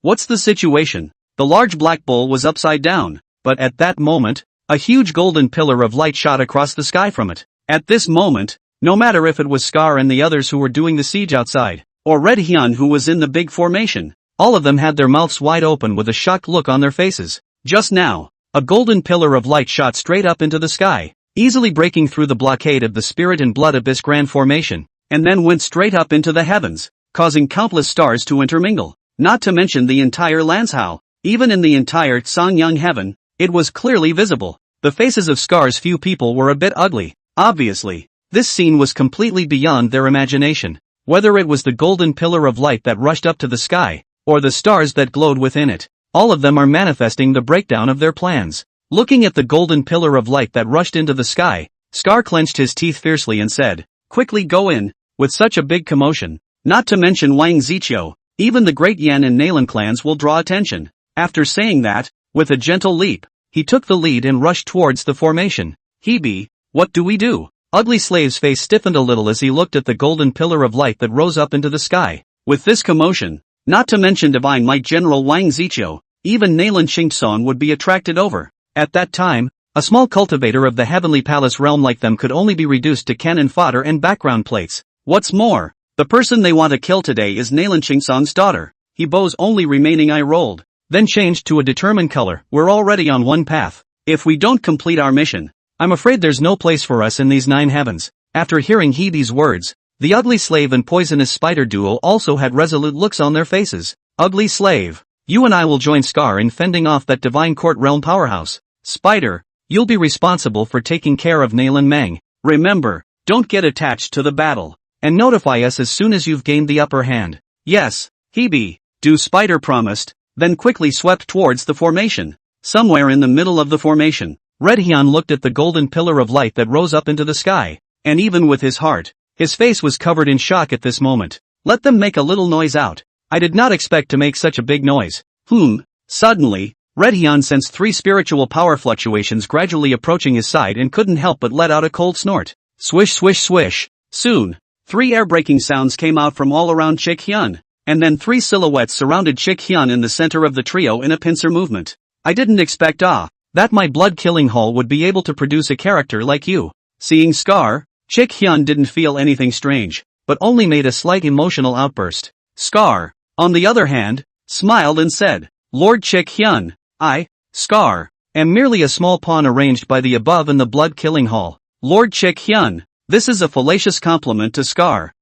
What's the situation? The large black bowl was upside down, but at that moment, a huge golden pillar of light shot across the sky from it. At this moment, no matter if it was Scar and the others who were doing the siege outside, or Red Hyun who was in the big formation, all of them had their mouths wide open with a shocked look on their faces. Just now, a golden pillar of light shot straight up into the sky, easily breaking through the blockade of the Spirit and Blood Abyss Grand Formation, and then went straight up into the heavens, causing countless stars to intermingle, not to mention the entire Lanshao. Even in the entire Tsanyang heaven, it was clearly visible. The faces of Scar's few people were a bit ugly. Obviously, this scene was completely beyond their imagination. Whether it was the golden pillar of light that rushed up to the sky, or the stars that glowed within it, all of them are manifesting the breakdown of their plans. Looking at the golden pillar of light that rushed into the sky, Scar clenched his teeth fiercely and said, "Quickly go in." With such a big commotion, not to mention Wang Ziqiu, even the Great Yan and Nalan clans will draw attention. After saying that, with a gentle leap, he took the lead and rushed towards the formation. Hebe, what do we do? Ugly Slave's face stiffened a little as he looked at the golden pillar of light that rose up into the sky. With this commotion, not to mention Divine Might General Wang Ziqiu, even Nalan Xingtsong would be attracted over. At that time, a small cultivator of the Heavenly Palace realm like them could only be reduced to cannon fodder and background plates. What's more, the person they want to kill today is Nalan Xingtsong's daughter. Hebo's only remaining eye rolled, then changed to a determined color. We're already on one path. If we don't complete our mission, I'm afraid there's no place for us in these 9 heavens. After hearing Hebe's words, the Ugly Slave and Poisonous Spider duo also had resolute looks on their faces. Ugly Slave, you and I will join Scar in fending off that Divine Court realm powerhouse. Spider, you'll be responsible for taking care of Nalan Meng. Remember, don't get attached to the battle, and notify us as soon as you've gained the upper hand. Yes, Hebe, do. Spider promised, then quickly swept towards the formation. Somewhere in the middle of the formation, Red Hyun looked at the golden pillar of light that rose up into the sky, and even with his heart, his face was covered in shock at this moment. Let them make a little noise out. I did not expect to make such a big noise. Suddenly, Red Hyun sensed 3 spiritual power fluctuations gradually approaching his side and couldn't help but let out a cold snort. Swish swish swish. Soon, 3 air-breaking sounds came out from all around Chick Hyun, and then 3 silhouettes surrounded Chick Hyun in the center of the trio in a pincer movement. I didn't expect that my blood-killing hull would be able to produce a character like you. Seeing Scar, Chick Hyun didn't feel anything strange, but only made a slight emotional outburst. Scar, on the other hand, smiled and said, Lord Chick Hyun, I, Scar, am merely a small pawn arranged by the above in the blood-killing hull. Lord Chick Hyun, this is a fallacious compliment to Scar.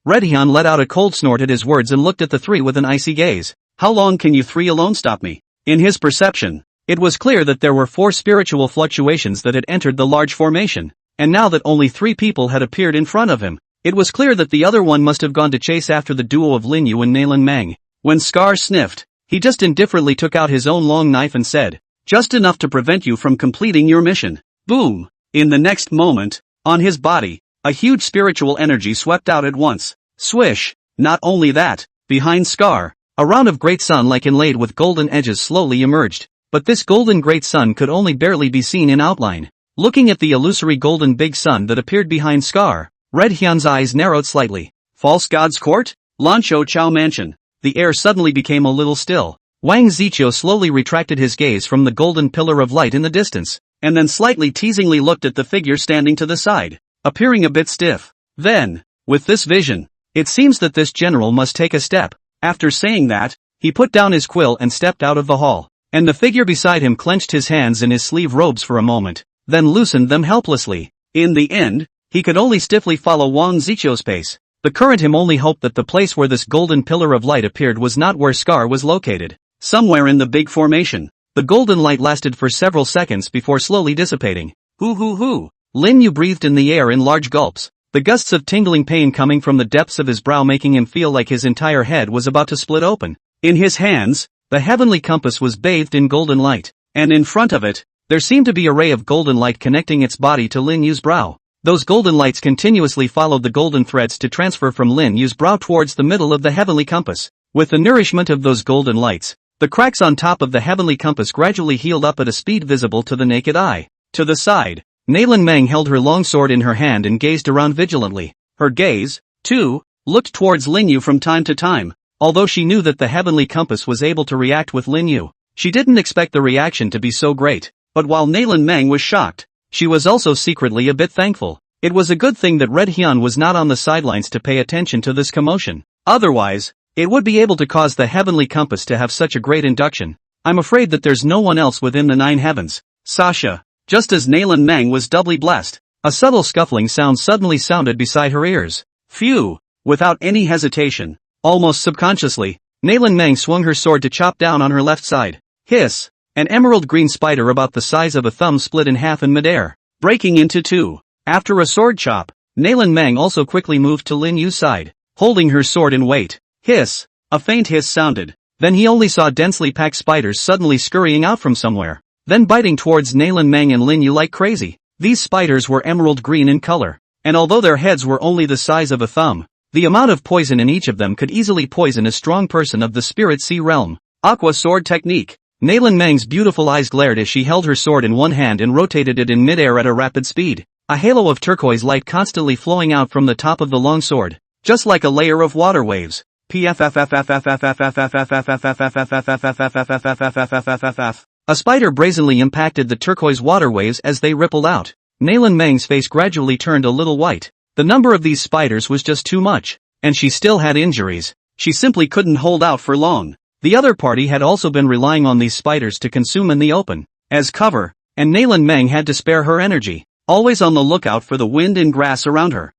Red Hyun let out a cold snort at his words and looked at the 3 with an icy gaze. How long can you 3 alone stop me? In his perception, it was clear that there were 4 spiritual fluctuations that had entered the large formation, and now that only 3 people had appeared in front of him, it was clear that the other one must have gone to chase after the duo of Lin Yu and Nalan Meng. When Scar sniffed, he just indifferently took out his own long knife and said, just enough to prevent you from completing your mission. Boom! In the next moment, on his body, a huge spiritual energy swept out at once. Swish! Not only that, behind Scar, a round of great sun-like inlaid with golden edges slowly emerged, but this golden great sun could only barely be seen in outline. Looking at the illusory golden big sun that appeared behind Scar, Red Hyun's eyes narrowed slightly. False God's Court? Lancho Chao Mansion. The air suddenly became a little still. Wang Ziqiu slowly retracted his gaze from the golden pillar of light in the distance, and then slightly teasingly looked at the figure standing to the side, appearing a bit stiff. Then, with this vision, it seems that this general must take a step. After saying that, he put down his quill and stepped out of the hall, and the figure beside him clenched his hands in his sleeve robes for a moment, then loosened them helplessly. In the end, he could only stiffly follow Wang Ziqiu's pace. The current him only hoped that the place where this golden pillar of light appeared was not where Scar was located. Somewhere in the big formation, the golden light lasted for several seconds before slowly dissipating. Hoo. Lin Yu breathed in the air in large gulps, the gusts of tingling pain coming from the depths of his brow making him feel like his entire head was about to split open. In his hands, the heavenly compass was bathed in golden light, and in front of it, there seemed to be a ray of golden light connecting its body to Lin Yu's brow. Those golden lights continuously followed the golden threads to transfer from Lin Yu's brow towards the middle of the heavenly compass. With the nourishment of those golden lights, the cracks on top of the heavenly compass gradually healed up at a speed visible to the naked eye. To the side, Nalan Meng held her long sword in her hand and gazed around vigilantly. Her gaze, too, looked towards Lin Yu from time to time. Although she knew that the heavenly compass was able to react with Lin Yu, she didn't expect the reaction to be so great. But while Nalan Meng was shocked, she was also secretly a bit thankful. It was a good thing that Red Hyun was not on the sidelines to pay attention to this commotion. Otherwise, it would be able to cause the heavenly compass to have such a great induction. I'm afraid that there's no one else within the 9 heavens. Sasha. Just as Nalan Meng was doubly blessed, a subtle scuffling sound suddenly sounded beside her ears. Phew! Without any hesitation, almost subconsciously, Nalan Meng swung her sword to chop down on her left side. Hiss! An emerald green spider about the size of a thumb split in half in midair, breaking into two. After a sword chop, Nalan Meng also quickly moved to Lin Yu's side, holding her sword in wait. Hiss! A faint hiss sounded. Then he only saw densely packed spiders suddenly scurrying out from somewhere, then biting towards Nalan Meng and Lin Yu like crazy. These spiders were emerald green in color, and although their heads were only the size of a thumb, the amount of poison in each of them could easily poison a strong person of the spirit sea realm. Aqua sword technique. Nalan Meng's beautiful eyes glared as she held her sword in one hand and rotated it in midair at a rapid speed. A halo of turquoise light constantly flowing out from the top of the long sword, just like a layer of water waves. A spider brazenly impacted the turquoise water waves as they rippled out. Nalan Meng's face gradually turned a little white. The number of these spiders was just too much, and she still had injuries. She simply couldn't hold out for long. The other party had also been relying on these spiders to consume in the open, as cover, and Nalan Meng had to spare her energy, always on the lookout for the wind and grass around her.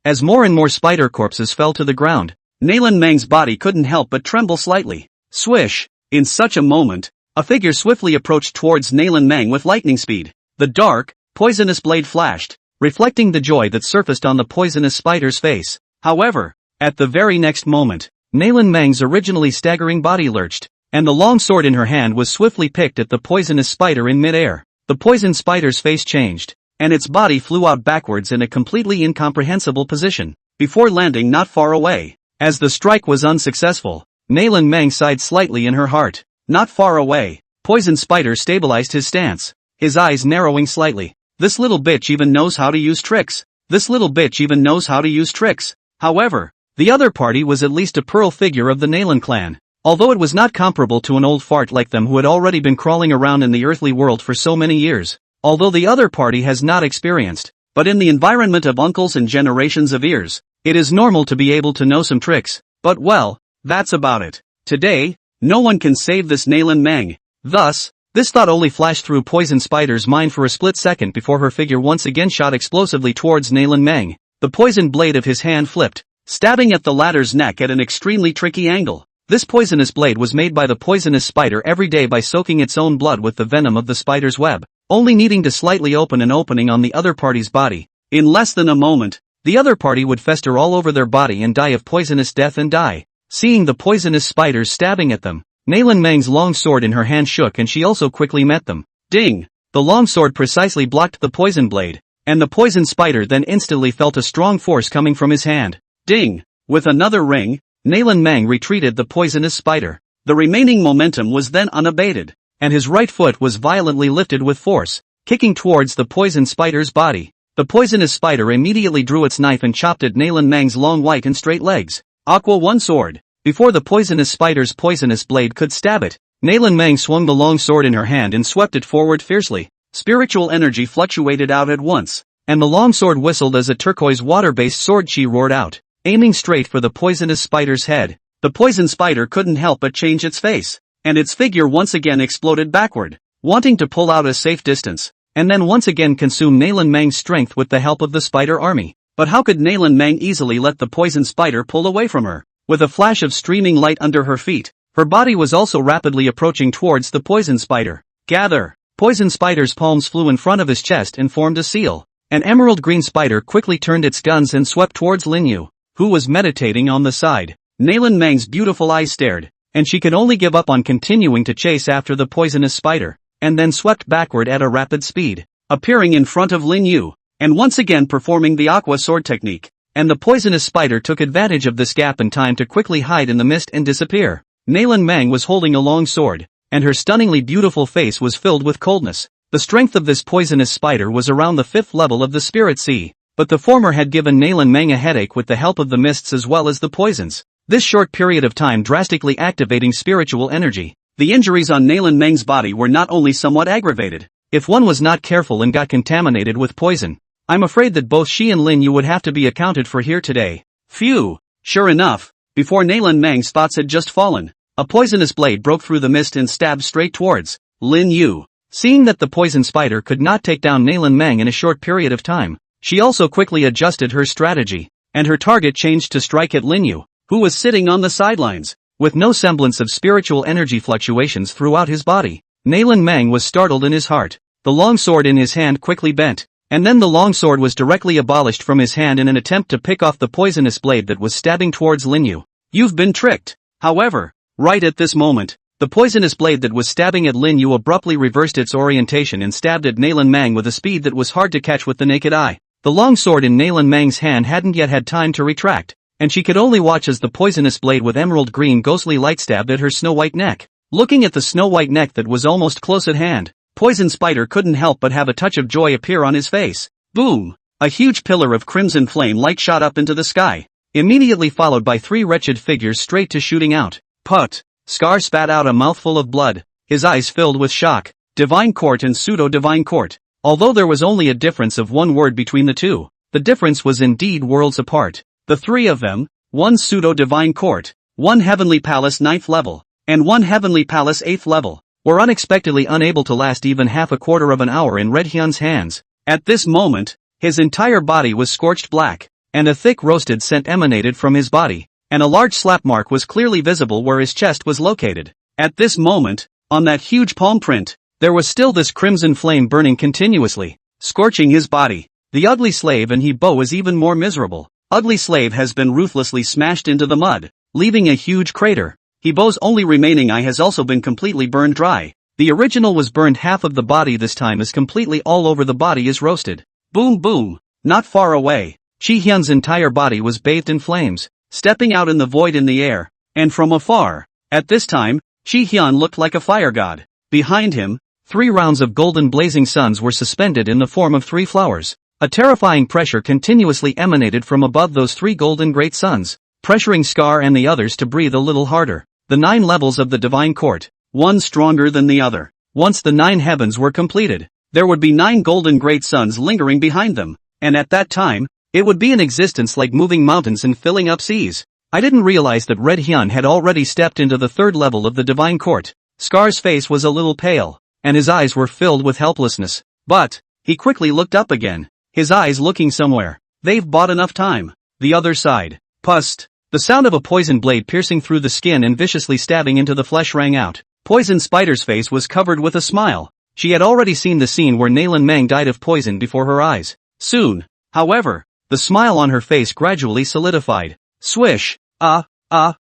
As more and more spider corpses fell to the ground, Nalan Meng's body couldn't help but tremble slightly. Swish! In such a moment, a figure swiftly approached towards Nalan Meng with lightning speed. The dark, poisonous blade flashed, reflecting the joy that surfaced on the poisonous spider's face. However, at the very next moment, Nalan Meng's originally staggering body lurched, and the long sword in her hand was swiftly picked at the poisonous spider in midair. The poison spider's face changed, and its body flew out backwards in a completely incomprehensible position, before landing not far away. As the strike was unsuccessful, Nalan Meng sighed slightly in her heart. Not far away, Poison Spider stabilized his stance, his eyes narrowing slightly. This little bitch even knows how to use tricks. This little bitch even knows how to use tricks. However, the other party was at least a pearl figure of the Nalan clan. Although it was not comparable to an old fart like them who had already been crawling around in the earthly world for so many years. Although the other party has not experienced, but in the environment of uncles and generations of ears, it is normal to be able to know some tricks. But well, that's about it. Today, no one can save this Nalan Meng. Thus, this thought only flashed through Poison Spider's mind for a split second before her figure once again shot explosively towards Nalan Meng. The poison blade of his hand flipped, stabbing at the latter's neck at an extremely tricky angle. This poisonous blade was made by the poisonous spider every day by soaking its own blood with the venom of the spider's web, only needing to slightly open an opening on the other party's body. In less than a moment, the other party would fester all over their body and die of poisonous death and die. Seeing the poisonous spiders stabbing at them, Nalan Meng's long sword in her hand shook and she also quickly met them. Ding! The long sword precisely blocked the poison blade, and the poison spider then instantly felt a strong force coming from his hand. Ding! With another ring, Nalan Meng retreated the poisonous spider. The remaining momentum was then unabated, and his right foot was violently lifted with force, kicking towards the poison spider's body. The poisonous spider immediately drew its knife and chopped at Nalan Meng's long white and straight legs. Aqua One Sword. Before the poisonous spider's poisonous blade could stab it, Nalan Meng swung the long sword in her hand and swept it forward fiercely. Spiritual energy fluctuated out at once, and the long sword whistled as a turquoise water-based sword chi roared out, aiming straight for the poisonous spider's head. The poison spider couldn't help but change its face, and its figure once again exploded backward, wanting to pull out a safe distance, and then once again consume Nalan Meng's strength with the help of the spider army. But how could Nalan Meng easily let the poison spider pull away from her? With a flash of streaming light under her feet, her body was also rapidly approaching towards the poison spider. Gather! Poison Spider's palms flew in front of his chest and formed a seal. An emerald green spider quickly turned its guns and swept towards Lin Yu, who was meditating on the side. Nalan Meng's beautiful eyes stared, and she could only give up on continuing to chase after the poisonous spider, and then swept backward at a rapid speed, appearing in front of Lin Yu, and once again performing the aqua sword technique. And the poisonous spider took advantage of this gap in time to quickly hide in the mist and disappear. Nalan Meng was holding a long sword, and her stunningly beautiful face was filled with coldness. The strength of this poisonous spider was around the 5th level of the Spirit Sea, but the former had given Nalan Meng a headache with the help of the mists as well as the poisons. This short period of time drastically activating spiritual energy. The injuries on Nalan Meng's body were not only somewhat aggravated. If one was not careful and got contaminated with poison, I'm afraid that both she and Lin Yu would have to be accounted for here today. Phew! Sure enough, before Nalan Meng's thoughts had just fallen, a poisonous blade broke through the mist and stabbed straight towards Lin Yu. Seeing that the poison spider could not take down Nalan Meng in a short period of time, she also quickly adjusted her strategy, and her target changed to strike at Lin Yu, who was sitting on the sidelines. with no semblance of spiritual energy fluctuations throughout his body. Nalan Mang was startled in his heart. The long sword in his hand quickly bent, and then the long sword was directly abolished from his hand in an attempt to pick off the poisonous blade that was stabbing towards Lin Yu. You've been tricked. However, right at this moment, the poisonous blade that was stabbing at Lin Yu abruptly reversed its orientation and stabbed at Nalan Mang with a speed that was hard to catch with the naked eye. The long sword in Nalan Mang's hand hadn't yet had time to retract, and she could only watch as the poisonous blade with emerald green ghostly light stabbed at her snow-white neck. Looking at the snow-white neck that was almost close at hand, Poison Spider couldn't help but have a touch of joy appear on his face. Boom! A huge pillar of crimson flame light shot up into the sky, immediately followed by 3 wretched figures straight to shooting out. Put! Scar spat out a mouthful of blood, his eyes filled with shock. Divine Court and Pseudo-Divine Court. Although there was only a difference of 1 word between the two, the difference was indeed worlds apart. The 3 of them, 1 Pseudo-Divine Court, 1 Heavenly Palace 9th level, and 1 Heavenly Palace 8th level, were unexpectedly unable to last even half a quarter of an hour in Red Hyun's hands. At this moment, his entire body was scorched black, and a thick roasted scent emanated from his body, and a large slap mark was clearly visible where his chest was located. At this moment, on that huge palm print, there was still this crimson flame burning continuously, scorching his body. The ugly slave and he Bo is even more miserable. Ugly slave has been ruthlessly smashed into the mud, leaving a huge crater. He Bo's only remaining eye has also been completely burned dry. The original was burned half of the body, this time is completely all over the body is roasted. Boom boom. Not far away, Chi Hyun's entire body was bathed in flames, stepping out in the void in the air, and from afar. At this time, Chi Hyun looked like a fire god. Behind him, 3 rounds of golden blazing suns were suspended in the form of 3 flowers. A terrifying pressure continuously emanated from above those 3 golden great suns, pressuring Scar and the others to breathe a little harder. The 9 levels of the Divine Court, one stronger than the other. Once the 9 heavens were completed, there would be 9 golden great suns lingering behind them, and at that time, it would be an existence like moving mountains and filling up seas. I didn't realize that Red Hyun had already stepped into the 3rd level of the Divine Court. Scar's face was a little pale, and his eyes were filled with helplessness. But, he quickly looked up again, his eyes looking somewhere. They've bought enough time. The other side. Pust. The sound of a poison blade piercing through the skin and viciously stabbing into the flesh rang out. Poison Spider's face was covered with a smile. She had already seen the scene where Nalan Mang died of poison before her eyes. Soon, however, the smile on her face gradually solidified. Swish.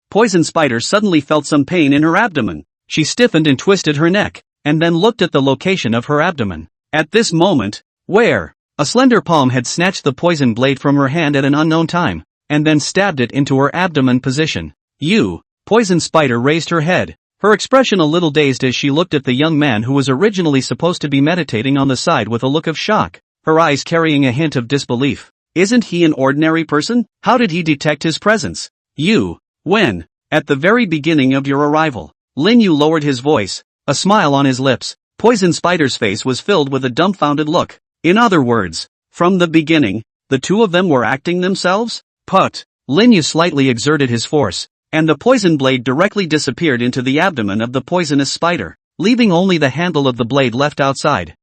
Poison Spider suddenly felt some pain in her abdomen. She stiffened and twisted her neck, and then looked at the location of her abdomen. At this moment, where a slender palm had snatched the poison blade from her hand at an unknown time, and then stabbed it into her abdomen position. Poison Spider raised her head, her expression a little dazed as she looked at the young man who was originally supposed to be meditating on the side with a look of shock, her eyes carrying a hint of disbelief. Isn't he an ordinary person? How did he detect his presence? When, at the very beginning of your arrival, Lin Yu lowered his voice, a smile on his lips. Poison Spider's face was filled with a dumbfounded look. In other words, from the beginning, the 2 of them were acting themselves? Lin Yu slightly exerted his force, and the poison blade directly disappeared into the abdomen of the poisonous spider, leaving only the handle of the blade left outside.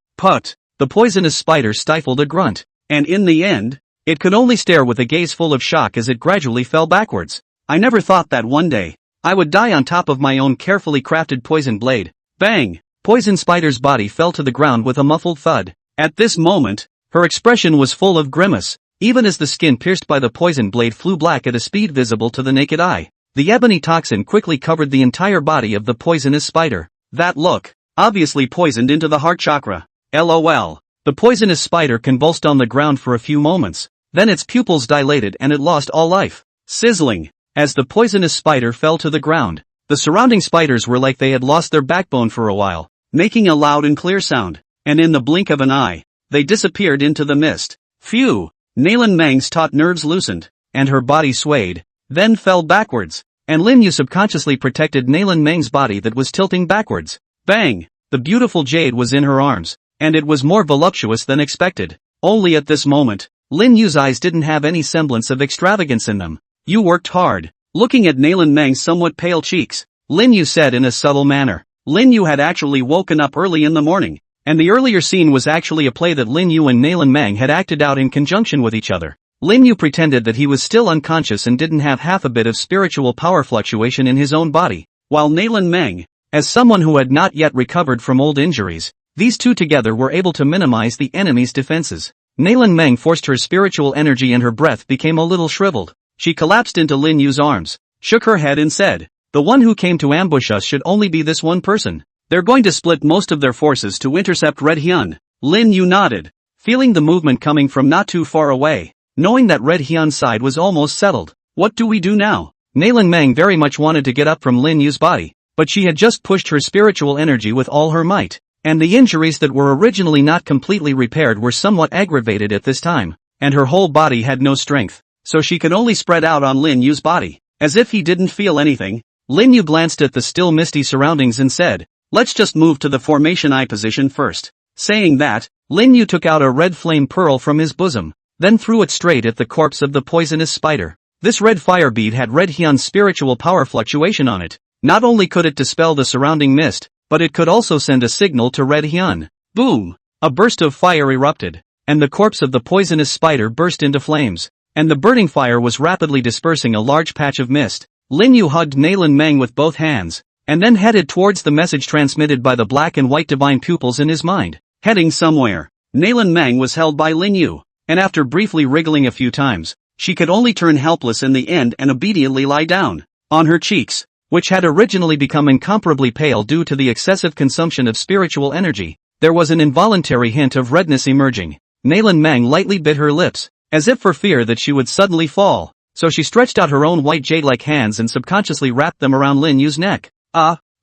The poisonous spider stifled a grunt, and in the end, it could only stare with a gaze full of shock as it gradually fell backwards. I never thought that one day, I would die on top of my own carefully crafted poison blade. Bang! Poison Spider's body fell to the ground with a muffled thud. At this moment, her expression was full of grimace, even as the skin pierced by the poison blade flew black at a speed visible to the naked eye. The ebony toxin quickly covered the entire body of the poisonous spider. That look, obviously poisoned into the heart chakra. LOL. The poisonous spider convulsed on the ground for a few moments, then its pupils dilated and it lost all life. Sizzling. As the poisonous spider fell to the ground, the surrounding spiders were like they had lost their backbone for a while, making a loud and clear sound, and in the blink of an eye, they disappeared into the mist. Phew! Nalan Mang's taut nerves loosened, and her body swayed, then fell backwards, and Lin Yu subconsciously protected Nalan Mang's body that was tilting backwards. Bang! The beautiful jade was in her arms, and it was more voluptuous than expected. Only at this moment, Lin Yu's eyes didn't have any semblance of extravagance in them. You worked hard. Looking at Nalan Mang's somewhat pale cheeks, Lin Yu said in a subtle manner. Lin Yu had actually woken up early in the morning, and the earlier scene was actually a play that Lin Yu and Nalan Mang had acted out in conjunction with each other. Lin Yu pretended that he was still unconscious and didn't have half a bit of spiritual power fluctuation in his own body, while Nalan Meng, as someone who had not yet recovered from old injuries, these two together were able to minimize the enemy's defenses. Nalan Meng forced her spiritual energy and her breath became a little shriveled. She collapsed into Lin Yu's arms, shook her head and said, "The one who came to ambush us should only be this one person. They're going to split most of their forces to intercept Red Hyun." Lin Yu nodded, feeling the movement coming from not too far away, knowing that Red Hyun's side was almost settled. What do we do now? Nalan Meng very much wanted to get up from Lin Yu's body, but she had just pushed her spiritual energy with all her might, and the injuries that were originally not completely repaired were somewhat aggravated at this time, and her whole body had no strength, so she could only spread out on Lin Yu's body, as if he didn't feel anything. Lin Yu glanced at the still misty surroundings and said, "Let's just move to the formation I position first." Saying that, Lin Yu took out a red flame pearl from his bosom, then threw it straight at the corpse of the poisonous spider. This red fire bead had Red Hyun's spiritual power fluctuation on it. Not only could it dispel the surrounding mist, but it could also send a signal to Red Hyun. Boom! A burst of fire erupted, and the corpse of the poisonous spider burst into flames, and the burning fire was rapidly dispersing a large patch of mist. Lin Yu hugged Nalan Meng with both hands, and then headed towards the message transmitted by the black and white divine pupils in his mind. Heading somewhere, Nalan Meng was held by Lin Yu, and after briefly wriggling a few times, she could only turn helpless in the end and obediently lie down. On her cheeks, which had originally become incomparably pale due to the excessive consumption of spiritual energy, there was an involuntary hint of redness emerging. Nalan Meng lightly bit her lips, as if for fear that she would suddenly fall, so she stretched out her own white jade-like hands and subconsciously wrapped them around Lin Yu's neck.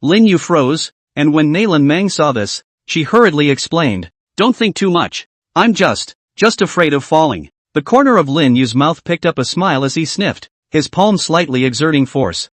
Lin Yu froze, and when Nalan Meng saw this, she hurriedly explained, "Don't think too much. I'm just afraid of falling." The corner of Lin Yu's mouth picked up a smile as he sniffed, his palm slightly exerting force.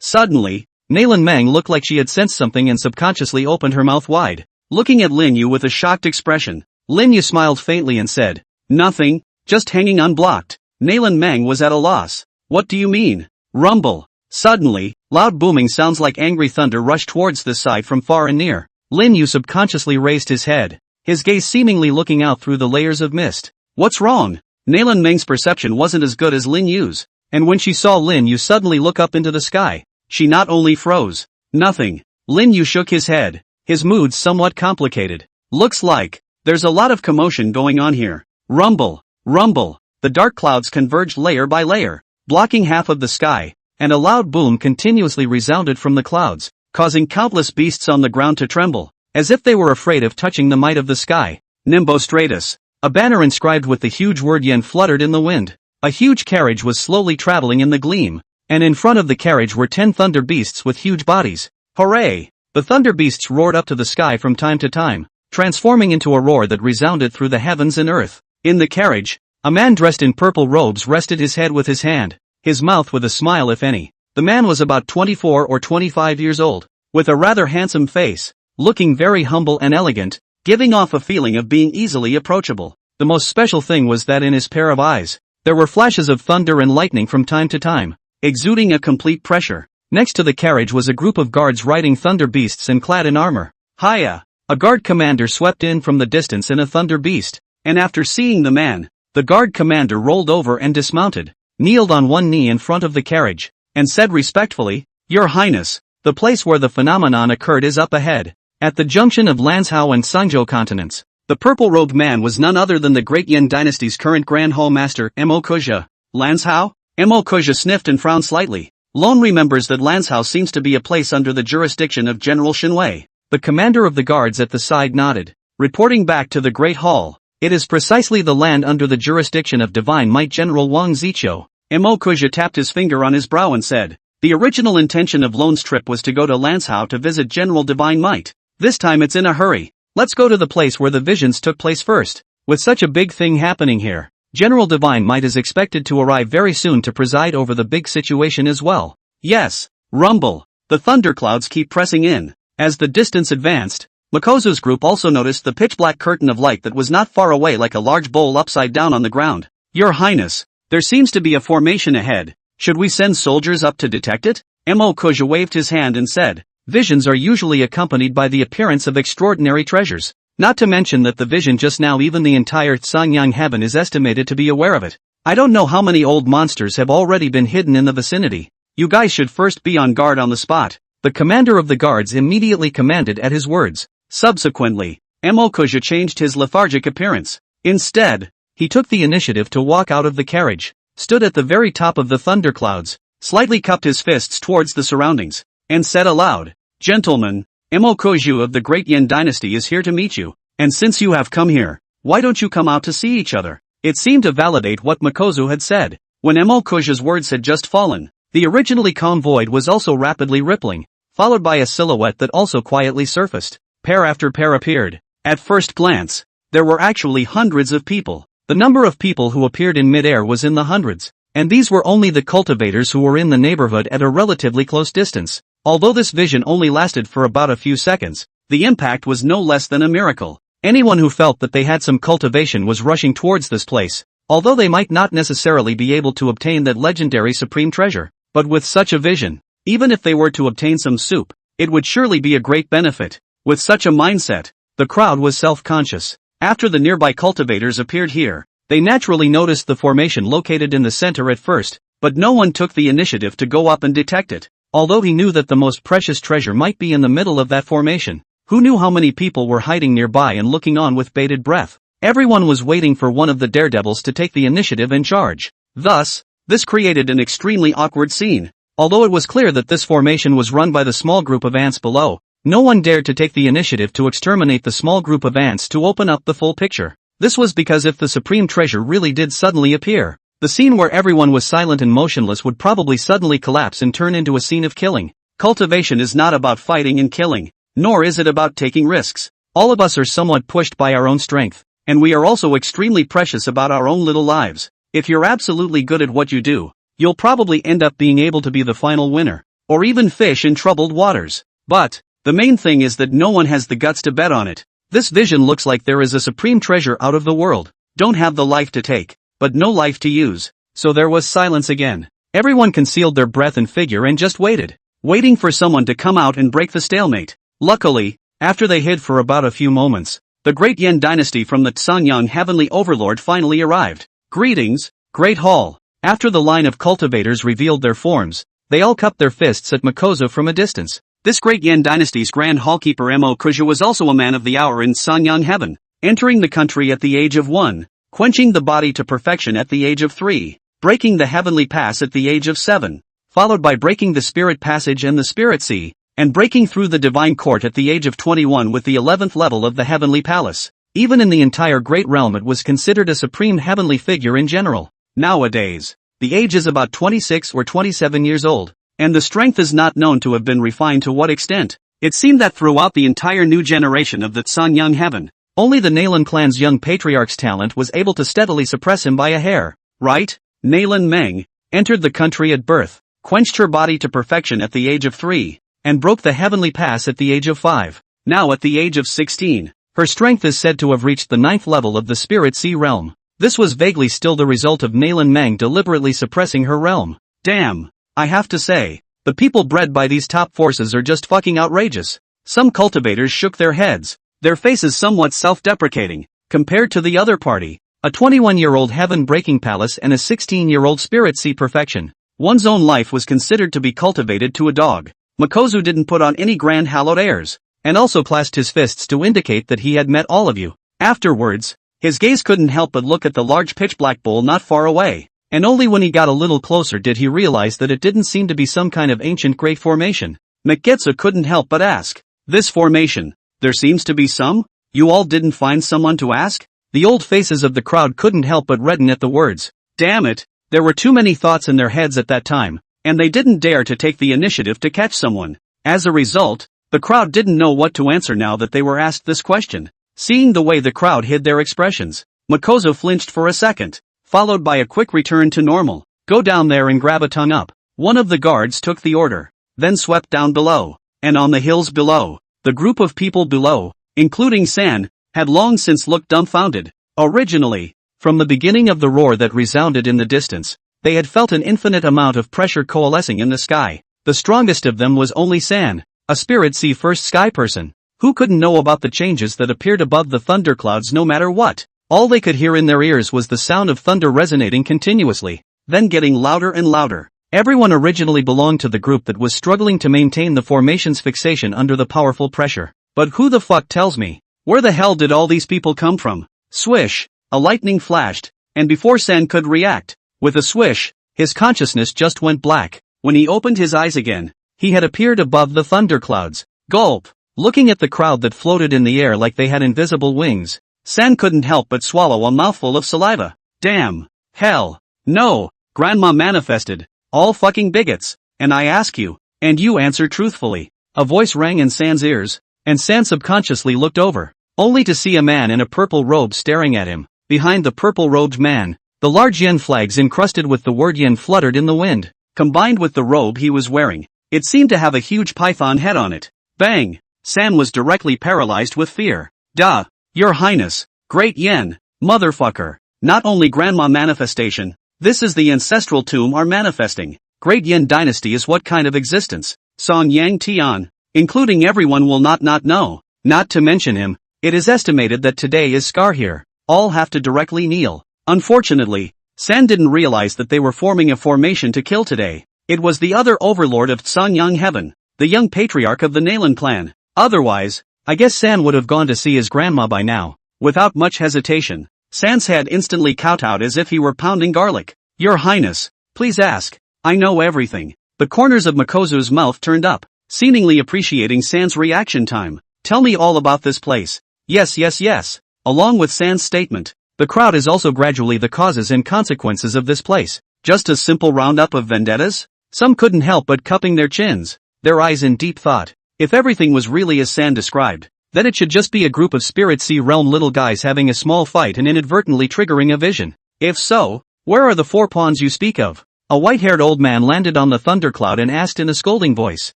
Suddenly, Nalan Meng looked like she had sensed something and subconsciously opened her mouth wide, looking at Lin Yu with a shocked expression. Lin Yu smiled faintly and said, "Nothing, just hanging unblocked." Nalan Meng was at a loss. "What do you mean?" Rumble. Suddenly, loud booming sounds like angry thunder rushed towards the side from far and near. Lin Yu subconsciously raised his head, his gaze seemingly looking out through the layers of mist. "What's wrong?" Nalan Meng's perception wasn't as good as Lin Yu's, and when she saw Lin Yu suddenly look up into the sky, she not only froze. "Nothing." Lin Yu shook his head, his mood somewhat complicated. "Looks like there's a lot of commotion going on here." Rumble, rumble. The dark clouds converged layer by layer, blocking half of the sky, and a loud boom continuously resounded from the clouds, causing countless beasts on the ground to tremble, as if they were afraid of touching the might of the sky. Nimbostratus. A banner inscribed with the huge word Yen fluttered in the wind. A huge carriage was slowly traveling in the gleam, and in front of the carriage were 10 thunder beasts with huge bodies. Hooray! The thunder beasts roared up to the sky from time to time, transforming into a roar that resounded through the heavens and earth. In the carriage, a man dressed in purple robes rested his head with his hand, his mouth with a smile if any. The man was about 24 or 25 years old, with a rather handsome face, looking very humble and elegant, giving off a feeling of being easily approachable. The most special thing was that in his pair of eyes, there were flashes of thunder and lightning from time to time, exuding a complete pressure. Next to the carriage was a group of guards riding thunder beasts and clad in armor. Hiya! A guard commander swept in from the distance in a thunder beast, and after seeing the man, the guard commander rolled over and dismounted, kneeled on one knee in front of the carriage, and said respectfully, "Your Highness, the place where the phenomenon occurred is up ahead, at the junction of Lanzhou and Sangzhou continents." The purple-robed man was none other than the Great Yin Dynasty's current Grand Hall Master, Mo Kuja. Lanzhou? Mo Kuja sniffed and frowned slightly. Lone remembers that Lanzhou seems to be a place under the jurisdiction of General Shinwei. The commander of the guards at the side nodded, reporting back to the Great Hall. "It is precisely the land under the jurisdiction of Divine Might General Wang Ziqiu." Mo Kuja tapped his finger on his brow and said, "The original intention of Lone's trip was to go to Lanzhou to visit General Divine Might. This time it's in a hurry. Let's go to the place where the visions took place first. With such a big thing happening here, General Divine Might is expected to arrive very soon to preside over the big situation as well." Yes. Rumble. The thunderclouds keep pressing in. As the distance advanced, Makozu's group also noticed the pitch-black curtain of light that was not far away like a large bowl upside down on the ground. "Your Highness, there seems to be a formation ahead. Should we send soldiers up to detect it?" Mo Kuja waved his hand and said, "Visions are usually accompanied by the appearance of extraordinary treasures. Not to mention that the vision just now even the entire Sanyang heaven is estimated to be aware of it. I don't know how many old monsters have already been hidden in the vicinity. You guys should first be on guard on the spot. The commander of the guards immediately commanded at his words. Subsequently, Emokuja changed his lethargic appearance. Instead, he took the initiative to walk out of the carriage, stood at the very top of the thunderclouds, slightly cupped his fists towards the surroundings, and said aloud, "Gentlemen, Emokuju of the Great Yen Dynasty is here to meet you, and since you have come here, why don't you come out to see each other?" It seemed to validate what Makozu had said. When Emokuja's words had just fallen, the originally calm void was also rapidly rippling, followed by a silhouette that also quietly surfaced. Pair after pair appeared. At first glance, there were actually hundreds of people. The number of people who appeared in midair was in the hundreds, and these were only the cultivators who were in the neighborhood at a relatively close distance. Although this vision only lasted for about a few seconds, the impact was no less than a miracle. Anyone who felt that they had some cultivation was rushing towards this place, although they might not necessarily be able to obtain that legendary supreme treasure. But with such a vision, even if they were to obtain some soup, it would surely be a great benefit. With such a mindset, the crowd was self-conscious. After the nearby cultivators appeared here, they naturally noticed the formation located in the center at first, but no one took the initiative to go up and detect it. Although he knew that the most precious treasure might be in the middle of that formation, who knew how many people were hiding nearby and looking on with bated breath? Everyone was waiting for one of the daredevils to take the initiative and charge. Thus, this created an extremely awkward scene. Although it was clear that this formation was run by the small group of ants below, no one dared to take the initiative to exterminate the small group of ants to open up the full picture. This was because if the supreme treasure really did suddenly appear, the scene where everyone was silent and motionless would probably suddenly collapse and turn into a scene of killing. Cultivation is not about fighting and killing, nor is it about taking risks. All of us are somewhat pushed by our own strength, and we are also extremely precious about our own little lives. If you're absolutely good at what you do, you'll probably end up being able to be the final winner, or even fish in troubled waters. But the main thing is that no one has the guts to bet on it. This vision looks like there is a supreme treasure out of the world. Don't have the life to take, but no life to use. So there was silence again. Everyone concealed their breath and figure and just waited. Waiting for someone to come out and break the stalemate. Luckily, after they hid for about a few moments, the Great Yen Dynasty from the Sanyang Heavenly Overlord finally arrived. Greetings, Great Hall. After the line of cultivators revealed their forms, they all cupped their fists at Makozu from a distance. This Great Yen Dynasty's Grand Hallkeeper Emokuja was also a man of the hour in Sanyang Heaven, entering the country at the age of 1, quenching the body to perfection at the age of 3, breaking the Heavenly Pass at the age of 7, followed by breaking the Spirit Passage and the Spirit Sea, and breaking through the Divine Court at the age of 21 with the 11th level of the Heavenly Palace. Even in the entire Great Realm it was considered a supreme heavenly figure in general. Nowadays, the age is about 26 or 27 years old, and the strength is not known to have been refined to what extent. It seemed that throughout the entire new generation of the Sanyang Heaven, only the Nalan clan's young patriarch's talent was able to steadily suppress him by a hair. Right? Nalan Meng entered the country at birth, quenched her body to perfection at the age of 3, and broke the Heavenly Pass at the age of 5. Now at the age of 16, her strength is said to have reached the 9th level of the Spirit Sea realm. This was vaguely still the result of Nalan Meng deliberately suppressing her realm. Damn. I have to say, the people bred by these top forces are just fucking outrageous. Some cultivators shook their heads, their faces somewhat self-deprecating, compared to the other party, a 21-year-old heaven-breaking palace and a 16-year-old spirit sea perfection. One's own life was considered to be cultivated to a dog. Makozu didn't put on any grand hallowed airs, and also clasped his fists to indicate that he had met all of you. Afterwards, his gaze couldn't help but look at the large pitch-black bowl not far away. And only when he got a little closer did he realize that it didn't seem to be some kind of ancient great formation. Maketsu couldn't help but ask, "This formation, there seems to be some? You all didn't find someone to ask?" The old faces of the crowd couldn't help but redden at the words. Damn it, there were too many thoughts in their heads at that time, and they didn't dare to take the initiative to catch someone. As a result, the crowd didn't know what to answer now that they were asked this question. Seeing the way the crowd hid their expressions, Makozu flinched for a second, followed by a quick return to normal. "Go down there and grab a tongue up." One of the guards took the order, then swept down below, and on the hills below, the group of people below, including San, had long since looked dumbfounded. Originally, from the beginning of the roar that resounded in the distance, they had felt an infinite amount of pressure coalescing in the sky. The strongest of them was only San, a spirit sea first sky person. Who couldn't know about the changes that appeared above the thunderclouds no matter what? All they could hear in their ears was the sound of thunder resonating continuously, then getting louder and louder. Everyone originally belonged to the group that was struggling to maintain the formation's fixation under the powerful pressure. But who the fuck tells me? Where the hell did all these people come from? Swish! A lightning flashed, and before San could react, with a swish, his consciousness just went black. When he opened his eyes again, he had appeared above the thunderclouds. Gulp! Looking at the crowd that floated in the air like they had invisible wings, San couldn't help but swallow a mouthful of saliva. Damn! Hell! No! Grandma manifested. All fucking bigots. And I ask you, and you answer truthfully. A voice rang in San's ears, and San subconsciously looked over, only to see a man in a purple robe staring at him. Behind the purple-robed man, the large yen flags encrusted with the word yen fluttered in the wind. Combined with the robe he was wearing, it seemed to have a huge python head on it. Bang! San was directly paralyzed with fear. Duh! Your Highness, Great Yen, motherfucker. Not only grandma manifestation, this is the ancestral tomb are manifesting. Great Yen dynasty is what kind of existence? Song Yang Tian, including everyone will not know. Not to mention him, it is estimated that today is Scar here. All have to directly kneel. Unfortunately, San didn't realize that they were forming a formation to kill today. It was the other overlord of Sanyang Heaven, the young patriarch of the Nalan clan. Otherwise, I guess San would have gone to see his grandma by now. Without much hesitation, San's head instantly kowtowed as if he were pounding garlic. Your Highness, please ask. I know everything. The corners of Makozu's mouth turned up, seemingly appreciating San's reaction time. Tell me all about this place. Yes. Along with San's statement, the crowd is also gradually the causes and consequences of this place. Just a simple roundup of vendettas? Some couldn't help but cupping their chins, their eyes in deep thought. If everything was really as San described, then it should just be a group of Spirit Sea Realm little guys having a small fight and inadvertently triggering a vision. If so, where are the 4 pawns you speak of? A white-haired old man landed on the thundercloud and asked in a scolding voice.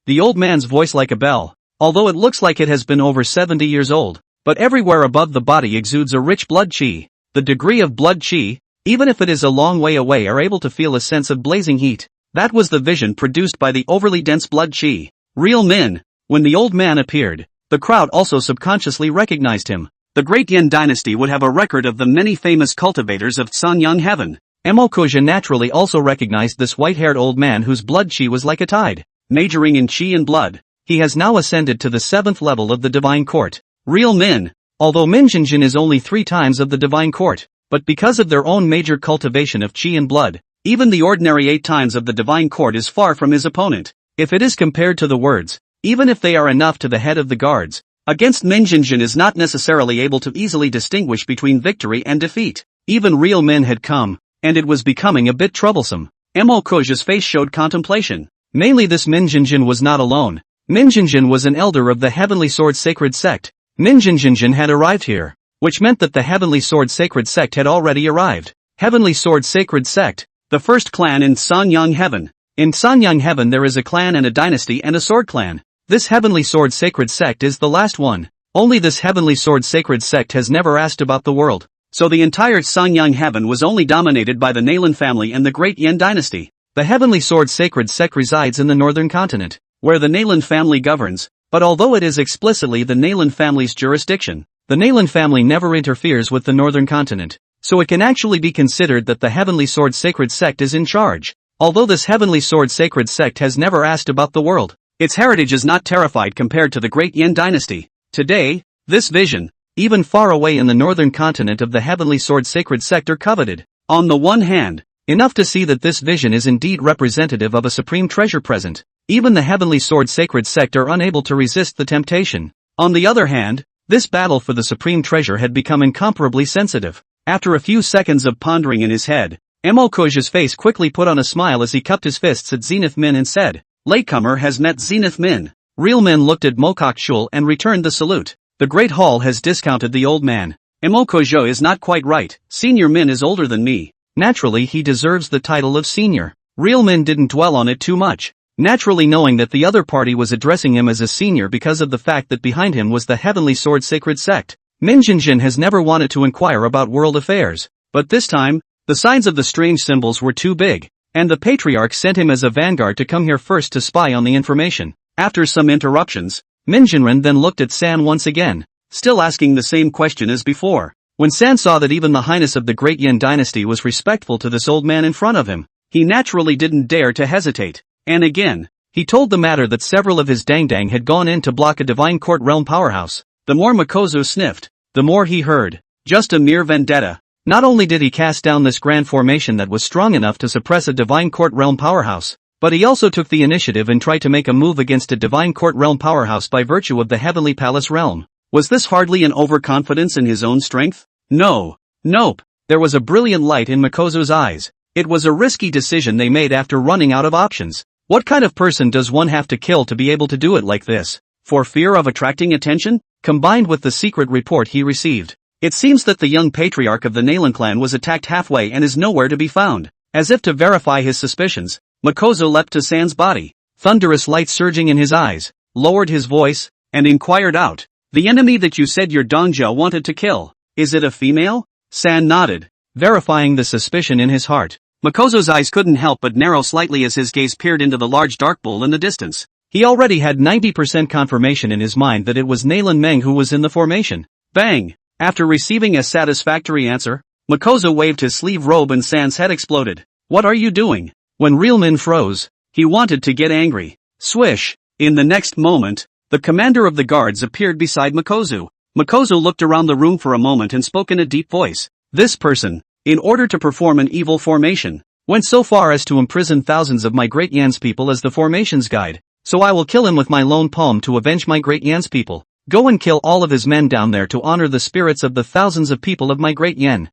The old man's voice like a bell, although it looks like it has been over 70 years old, but everywhere above the body exudes a rich blood chi. The degree of blood chi, even if it is a long way away, are able to feel a sense of blazing heat. That was the vision produced by the overly dense blood chi. Real Min. When the old man appeared, the crowd also subconsciously recognized him. The Great Yen dynasty would have a record of the many famous cultivators of Sanyang Heaven. Emokoja naturally also recognized this white-haired old man whose blood chi was like a tide. Majoring in chi and blood, he has now ascended to the 7th level of the Divine Court. Real Min. Although Minjinjin is only 3 times of the Divine Court, but because of their own major cultivation of chi and blood, even the ordinary 8 times of the Divine Court is far from his opponent. If it is compared to the words, even if they are enough to the head of the guards, against Minjinjin is not necessarily able to easily distinguish between victory and defeat. Even Real Min had come, and it was becoming a bit troublesome. Emokoja's face showed contemplation. Mainly this Minjinjin was not alone. Minjinjin was an elder of the Heavenly Sword Sacred Sect. Minjinjin had arrived here, which meant that the Heavenly Sword Sacred Sect had already arrived. Heavenly Sword Sacred Sect, the first clan in Sanyang Heaven. In Sanyang Heaven there is a clan and a dynasty and a sword clan. This Heavenly Sword Sacred Sect is the last one. Only this Heavenly Sword Sacred Sect has never asked about the world. So the entire Sanyang Heaven was only dominated by the Nalan family and the Great Yen dynasty. The Heavenly Sword Sacred Sect resides in the northern continent, where the Nalan family governs, but although it is explicitly the Nalan family's jurisdiction, the Nalan family never interferes with the northern continent, so it can actually be considered that the Heavenly Sword Sacred Sect is in charge. Although this Heavenly Sword Sacred Sect has never asked about the world, its heritage is not terrified compared to the Great Yen dynasty. Today, this vision, even far away in the northern continent of the Heavenly Sword Sacred Sect are coveted. On the one hand, enough to see that this vision is indeed representative of a supreme treasure present. Even the Heavenly Sword Sacred Sect are unable to resist the temptation. On the other hand, this battle for the supreme treasure had become incomparably sensitive. After a few seconds of pondering in his head, Emokoja's face quickly put on a smile as he cupped his fists at Zenith Min and said, "Latecomer has met Zenith Min." Real Min looked at Mokok Shul and returned the salute. The Great Hall has discounted the old man. Emokojo is not quite right. Senior Min is older than me. Naturally he deserves the title of senior. Real Min didn't dwell on it too much, naturally knowing that the other party was addressing him as a senior because of the fact that behind him was the Heavenly Sword Sacred Sect. Minjinjin has never wanted to inquire about world affairs, but this time, the signs of the strange symbols were too big, and the Patriarch sent him as a vanguard to come here first to spy on the information. After some interruptions, Minjinren then looked at San once again, still asking the same question as before. When San saw that even the highness of the Great Yin dynasty was respectful to this old man in front of him, he naturally didn't dare to hesitate, and again, he told the matter that several of his dangdang had gone in to block a divine court realm powerhouse. The more Makoto sniffed, the more he heard. Just a mere vendetta. Not only did he cast down this grand formation that was strong enough to suppress a divine court realm powerhouse, but he also took the initiative and tried to make a move against a divine court realm powerhouse by virtue of the heavenly palace realm. Was this hardly an overconfidence in his own strength? No. Nope. There was a brilliant light in Makoto's eyes. It was a risky decision they made after running out of options. What kind of person does one have to kill to be able to do it like this? For fear of attracting attention? Combined with the secret report he received, it seems that the young patriarch of the Nalan clan was attacked halfway and is nowhere to be found. As if to verify his suspicions, Makoto leapt to San's body, thunderous light surging in his eyes, lowered his voice, and inquired out, "The enemy that you said your Dongja wanted to kill, is it a female?" San nodded, verifying the suspicion in his heart. Makoto's eyes couldn't help but narrow slightly as his gaze peered into the large dark bull in the distance. He already had 90% confirmation in his mind that it was Nalan Meng who was in the formation. Bang! After receiving a satisfactory answer, Makoto waved his sleeve robe and San's head exploded. "What are you doing?" When Realman froze, he wanted to get angry. Swish! In the next moment, the commander of the guards appeared beside Makoto. Makoto looked around the room for a moment and spoke in a deep voice. This person, in order to perform an evil formation, went so far as to imprison thousands of my Great Yan's people as the formation's guide. So I will kill him with my lone palm to avenge my Great Yan's people. Go and kill all of his men down there to honor the spirits of the thousands of people of my Great Yan.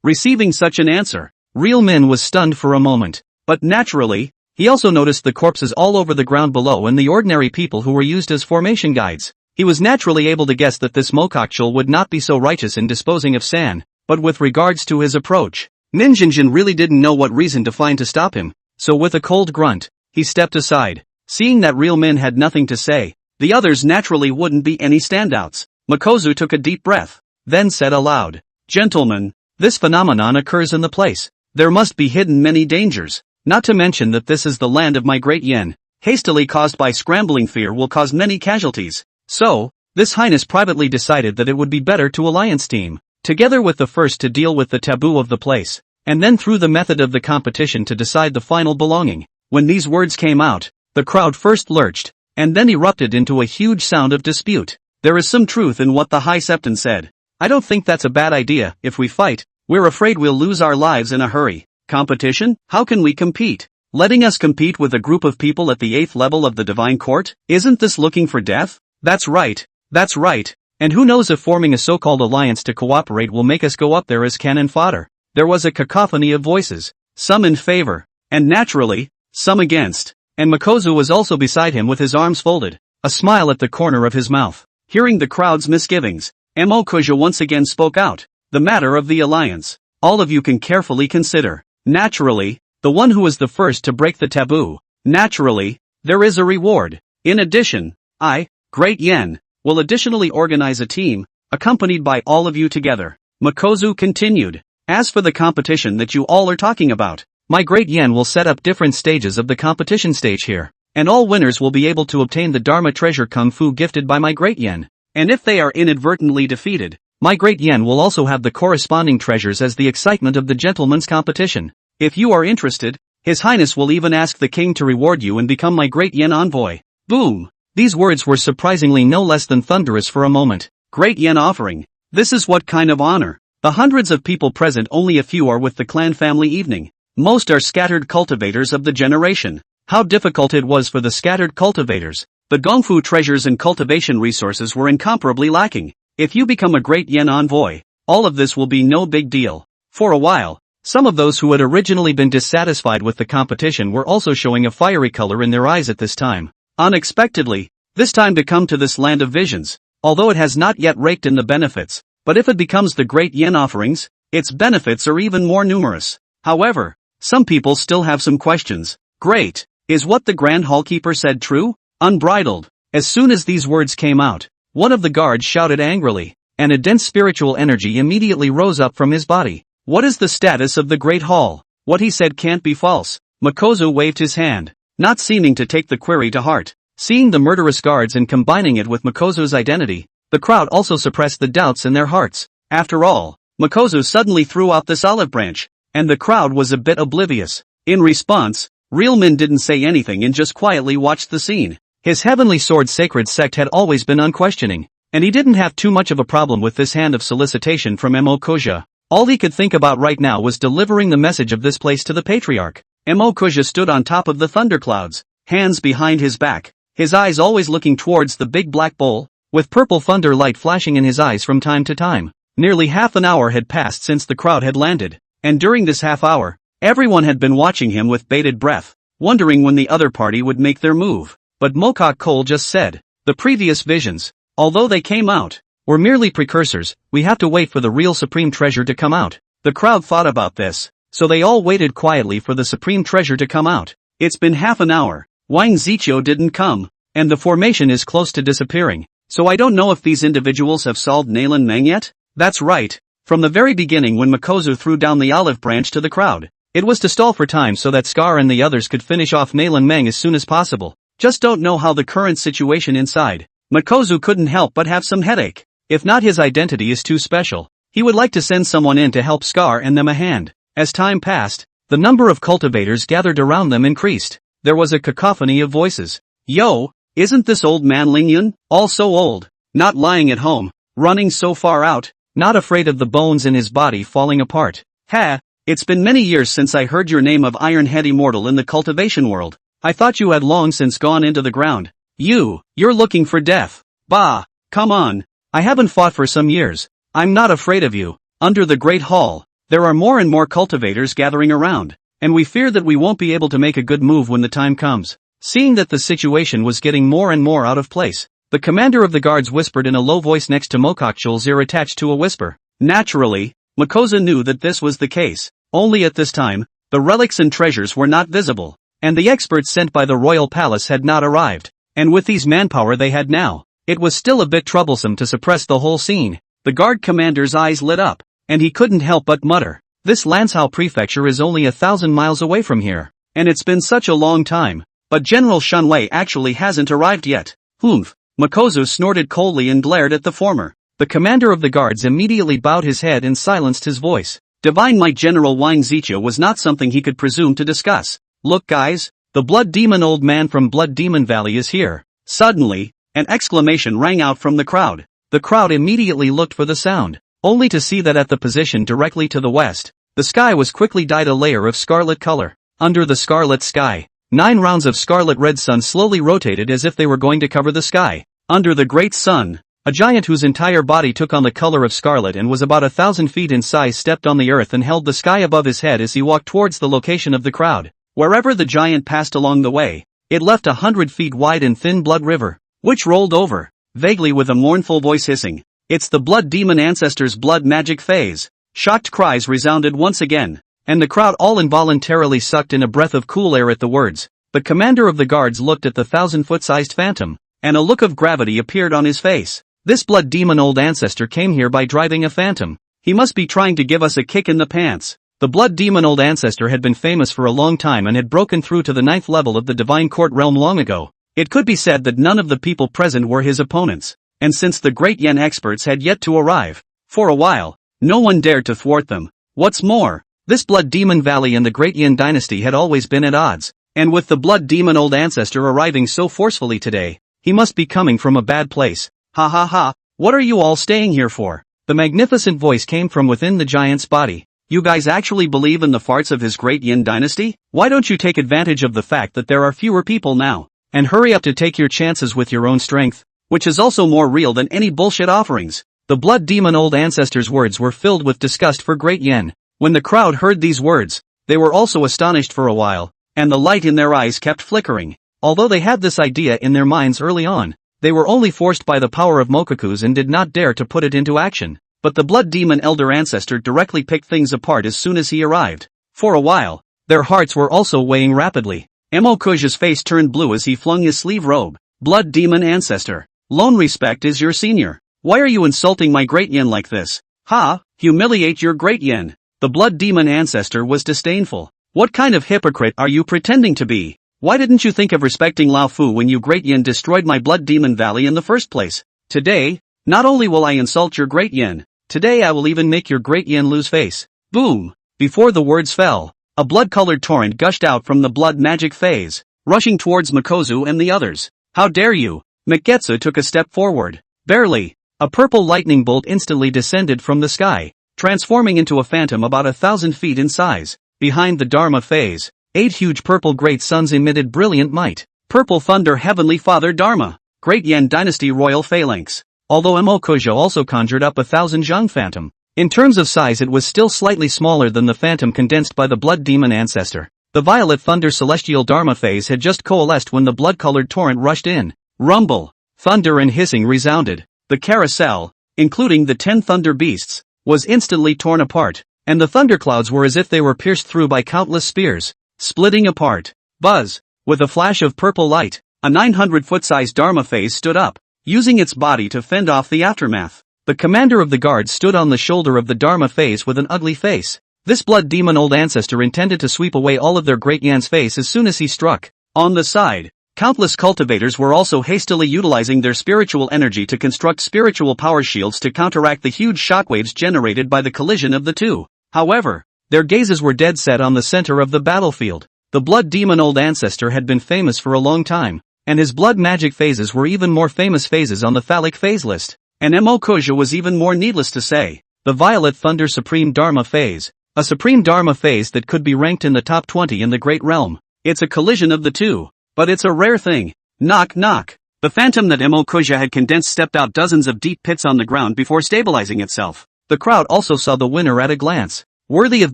Receiving such an answer, Realman was stunned for a moment. But naturally, he also noticed the corpses all over the ground below and the ordinary people who were used as formation guides. He was naturally able to guess that this Mokokchul would not be so righteous in disposing of San, but with regards to his approach, Minjinjin really didn't know what reason to find to stop him, so with a cold grunt, he stepped aside. Seeing that Realman had nothing to say, the others naturally wouldn't be any standouts. Makoto took a deep breath, then said aloud, "Gentlemen, this phenomenon occurs in the place. There must be hidden many dangers, not to mention that this is the land of my Great Yen. Hastily caused by scrambling fear will cause many casualties. So, this highness privately decided that it would be better to alliance team, together with the first to deal with the taboo of the place, and then through the method of the competition to decide the final belonging." When these words came out, the crowd first lurched, and then erupted into a huge sound of dispute. There is some truth in what the High Septon said. I don't think that's a bad idea. If we fight, we're afraid we'll lose our lives in a hurry. Competition? How can we compete? Letting us compete with a group of people at the 8th level of the Divine Court? Isn't this looking for death? That's right. That's right. And who knows if forming a so-called alliance to cooperate will make us go up there as cannon fodder. There was a cacophony of voices, some in favor, and naturally, some against. And Makoto was also beside him with his arms folded, a smile at the corner of his mouth. Hearing the crowd's misgivings, Mo Kuja once again spoke out. "The matter of the alliance, all of you can carefully consider. Naturally, the one who is the first to break the taboo, naturally, there is a reward. In addition, I, Great Yen, will additionally organize a team, accompanied by all of you together." Makoto continued. "As for the competition that you all are talking about, my Great Yen will set up different stages of the competition stage here, and all winners will be able to obtain the Dharma treasure Kung Fu gifted by my Great Yen. And if they are inadvertently defeated, my Great Yen will also have the corresponding treasures as the excitement of the gentleman's competition. If you are interested, His Highness will even ask the king to reward you and become my Great Yen envoy." Boom! These words were surprisingly no less than thunderous for a moment. Great Yen offering. This is what kind of honor? The hundreds of people present, only a few are with the clan family evening. Most are scattered cultivators of the generation. How difficult it was for the scattered cultivators. The Gongfu treasures and cultivation resources were incomparably lacking. If you become a Great Yen envoy, all of this will be no big deal. For a while, some of those who had originally been dissatisfied with the competition were also showing a fiery color in their eyes at this time. Unexpectedly, this time to come to this land of visions, although it has not yet raked in the benefits, but if it becomes the Great Yen offerings, its benefits are even more numerous. However, some people still have some questions. Great. Is what the Grand Hallkeeper said true? Unbridled. As soon as these words came out, one of the guards shouted angrily, and a dense spiritual energy immediately rose up from his body. What is the status of the Great Hall? What he said can't be false. Makoto waved his hand, not seeming to take the query to heart. Seeing the murderous guards and combining it with Makozu's identity, the crowd also suppressed the doubts in their hearts. After all, Makozu suddenly threw out this olive branch, and the crowd was a bit oblivious. In response, Realman didn't say anything and just quietly watched the scene. His Heavenly Sword Sacred Sect had always been unquestioning, and he didn't have too much of a problem with this hand of solicitation from Mo Kuja. All he could think about right now was delivering the message of this place to the Patriarch. Mo Kuja stood on top of the thunderclouds, hands behind his back, his eyes always looking towards the big black bowl, with purple thunder light flashing in his eyes from time to time. Nearly half an hour had passed since the crowd had landed, and during this half hour, everyone had been watching him with bated breath, wondering when the other party would make their move. But Mokok Cole just said, the previous visions, although they came out, were merely precursors. We have to wait for the real supreme treasure to come out. The crowd thought about this, so they all waited quietly for the supreme treasure to come out. It's been half an hour, Wang Ziqiu didn't come, and the formation is close to disappearing, so I don't know if these individuals have solved Nailan Meng yet? That's right. From the very beginning when Makozu threw down the olive branch to the crowd, it was to stall for time so that Scar and the others could finish off Nailan Meng as soon as possible. Just don't know how the current situation inside. Makozu couldn't help but have some headache. If not, his identity is too special, he would like to send someone in to help Scar and them a hand. As time passed, the number of cultivators gathered around them increased. There was a cacophony of voices. Yo, isn't this old man Ling Yun? All so old, not lying at home, running so far out, not afraid of the bones in his body falling apart. Ha, it's been many years since I heard your name of Iron-Head Immortal in the cultivation world. I thought you had long since gone into the ground. You're looking for death. Bah, come on. I haven't fought for some years. I'm not afraid of you. Under the Great Hall, there are more and more cultivators gathering around, and we fear that we won't be able to make a good move when the time comes. Seeing that the situation was getting more and more out of place, the commander of the guards whispered in a low voice next to Mokokchul's ear attached to a whisper. Naturally, Makoza knew that this was the case. Only at this time, the relics and treasures were not visible, and the experts sent by the royal palace had not arrived, and with these manpower they had now, it was still a bit troublesome to suppress the whole scene. The guard commander's eyes lit up, and he couldn't help but mutter, this Lancao prefecture is only 1,000 miles away from here, and it's been such a long time, but General Shunwei actually hasn't arrived yet. Humph. Makozu snorted coldly and glared at the former. The commander of the guards immediately bowed his head and silenced his voice. Divine Might General Wang Ziqiu was not something he could presume to discuss. Look guys, the Blood Demon old man from Blood Demon Valley is here. Suddenly, an exclamation rang out from the crowd. The crowd immediately looked for the sound, only to see that at the position directly to the west, the sky was quickly dyed a layer of scarlet color. Under the scarlet sky, 9 rounds of scarlet red sun slowly rotated as if they were going to cover the sky. Under the great sun, a giant whose entire body took on the color of scarlet and was about 1,000 feet in size stepped on the earth and held the sky above his head as he walked towards the location of the crowd. Wherever the giant passed along the way, it left 100 feet wide and thin blood river, which rolled over, vaguely with a mournful voice hissing. It's the blood demon ancestor's blood magic phase. Shocked cries resounded once again, and the crowd all involuntarily sucked in a breath of cool air at the words. The commander of the guards looked at the 1,000-foot-sized phantom, and a look of gravity appeared on his face. This blood demon old ancestor came here by driving a phantom. He must be trying to give us a kick in the pants. The blood demon old ancestor had been famous for a long time and had broken through to the 9th level of the divine court realm long ago. It could be said that none of the people present were his opponents, and since the great Yen experts had yet to arrive, for a while, no one dared to thwart them. What's more, this blood demon valley and the great Yen dynasty had always been at odds, and with the blood demon old ancestor arriving so forcefully today, he must be coming from a bad place. Ha ha ha, what are you all staying here for? The magnificent voice came from within the giant's body. You guys actually believe in the farts of his great Yin dynasty? Why don't you take advantage of the fact that there are fewer people now, and hurry up to take your chances with your own strength, which is also more real than any bullshit offerings. The blood demon old ancestor's words were filled with disgust for great Yen. When the crowd heard these words, they were also astonished for a while, and the light in their eyes kept flickering. Although they had this idea in their minds early on, they were only forced by the power of Mokoku's and did not dare to put it into action. But the blood demon elder ancestor directly picked things apart as soon as he arrived. For a while, their hearts were also weighing rapidly. Mokoku's face turned blue as he flung his sleeve robe. Blood demon ancestor, Lone Respect is your senior. Why are you insulting my great Yen like this? Ha, humiliate your great Yen. The blood demon ancestor was disdainful. What kind of hypocrite are you pretending to be? Why didn't you think of respecting Lao Fu when you Great Yin destroyed my Blood Demon Valley in the first place? Today, not only will I insult your Great Yin, today I will even make your Great Yin lose face. Boom! Before the words fell, a blood-colored torrent gushed out from the blood magic phase, rushing towards Mikozu and the others. How dare you! Mekgetsu took a step forward. Barely. A purple lightning bolt instantly descended from the sky, transforming into a phantom about 1,000 feet in size. Behind the Dharma phase, 8 huge purple great suns emitted brilliant might. Purple thunder Heavenly Father Dharma. Great Yen Dynasty Royal Phalanx. Although Emokuja also conjured up 1,000 Zhang Phantom. In terms of size it was still slightly smaller than the phantom condensed by the Blood Demon Ancestor. The Violet Thunder Celestial Dharma phase had just coalesced when the blood-colored torrent rushed in. Rumble, thunder and hissing resounded. The carousel, including the 10 thunder beasts, was instantly torn apart, and the thunderclouds were as if they were pierced through by countless spears, splitting apart. Buzz! With a flash of purple light, a 900-foot-sized Dharma phase stood up, using its body to fend off the aftermath. The commander of the guard stood on the shoulder of the Dharma phase with an ugly face. This blood demon old ancestor intended to sweep away all of their Great Yan's face as soon as he struck. On the side, countless cultivators were also hastily utilizing their spiritual energy to construct spiritual power shields to counteract the huge shockwaves generated by the collision of the two. However, their gazes were dead set on the center of the battlefield. The blood demon old ancestor had been famous for a long time, and his blood magic phases were even more famous phases on the phallic phase list. And Emokuja was even more, needless to say. The Violet Thunder Supreme Dharma phase. A Supreme Dharma phase that could be ranked in the top 20 in the Great Realm. It's a collision of the two. But it's a rare thing. Knock knock. The phantom that Emokuja had condensed stepped out dozens of deep pits on the ground before stabilizing itself. The crowd also saw the winner at a glance. Worthy of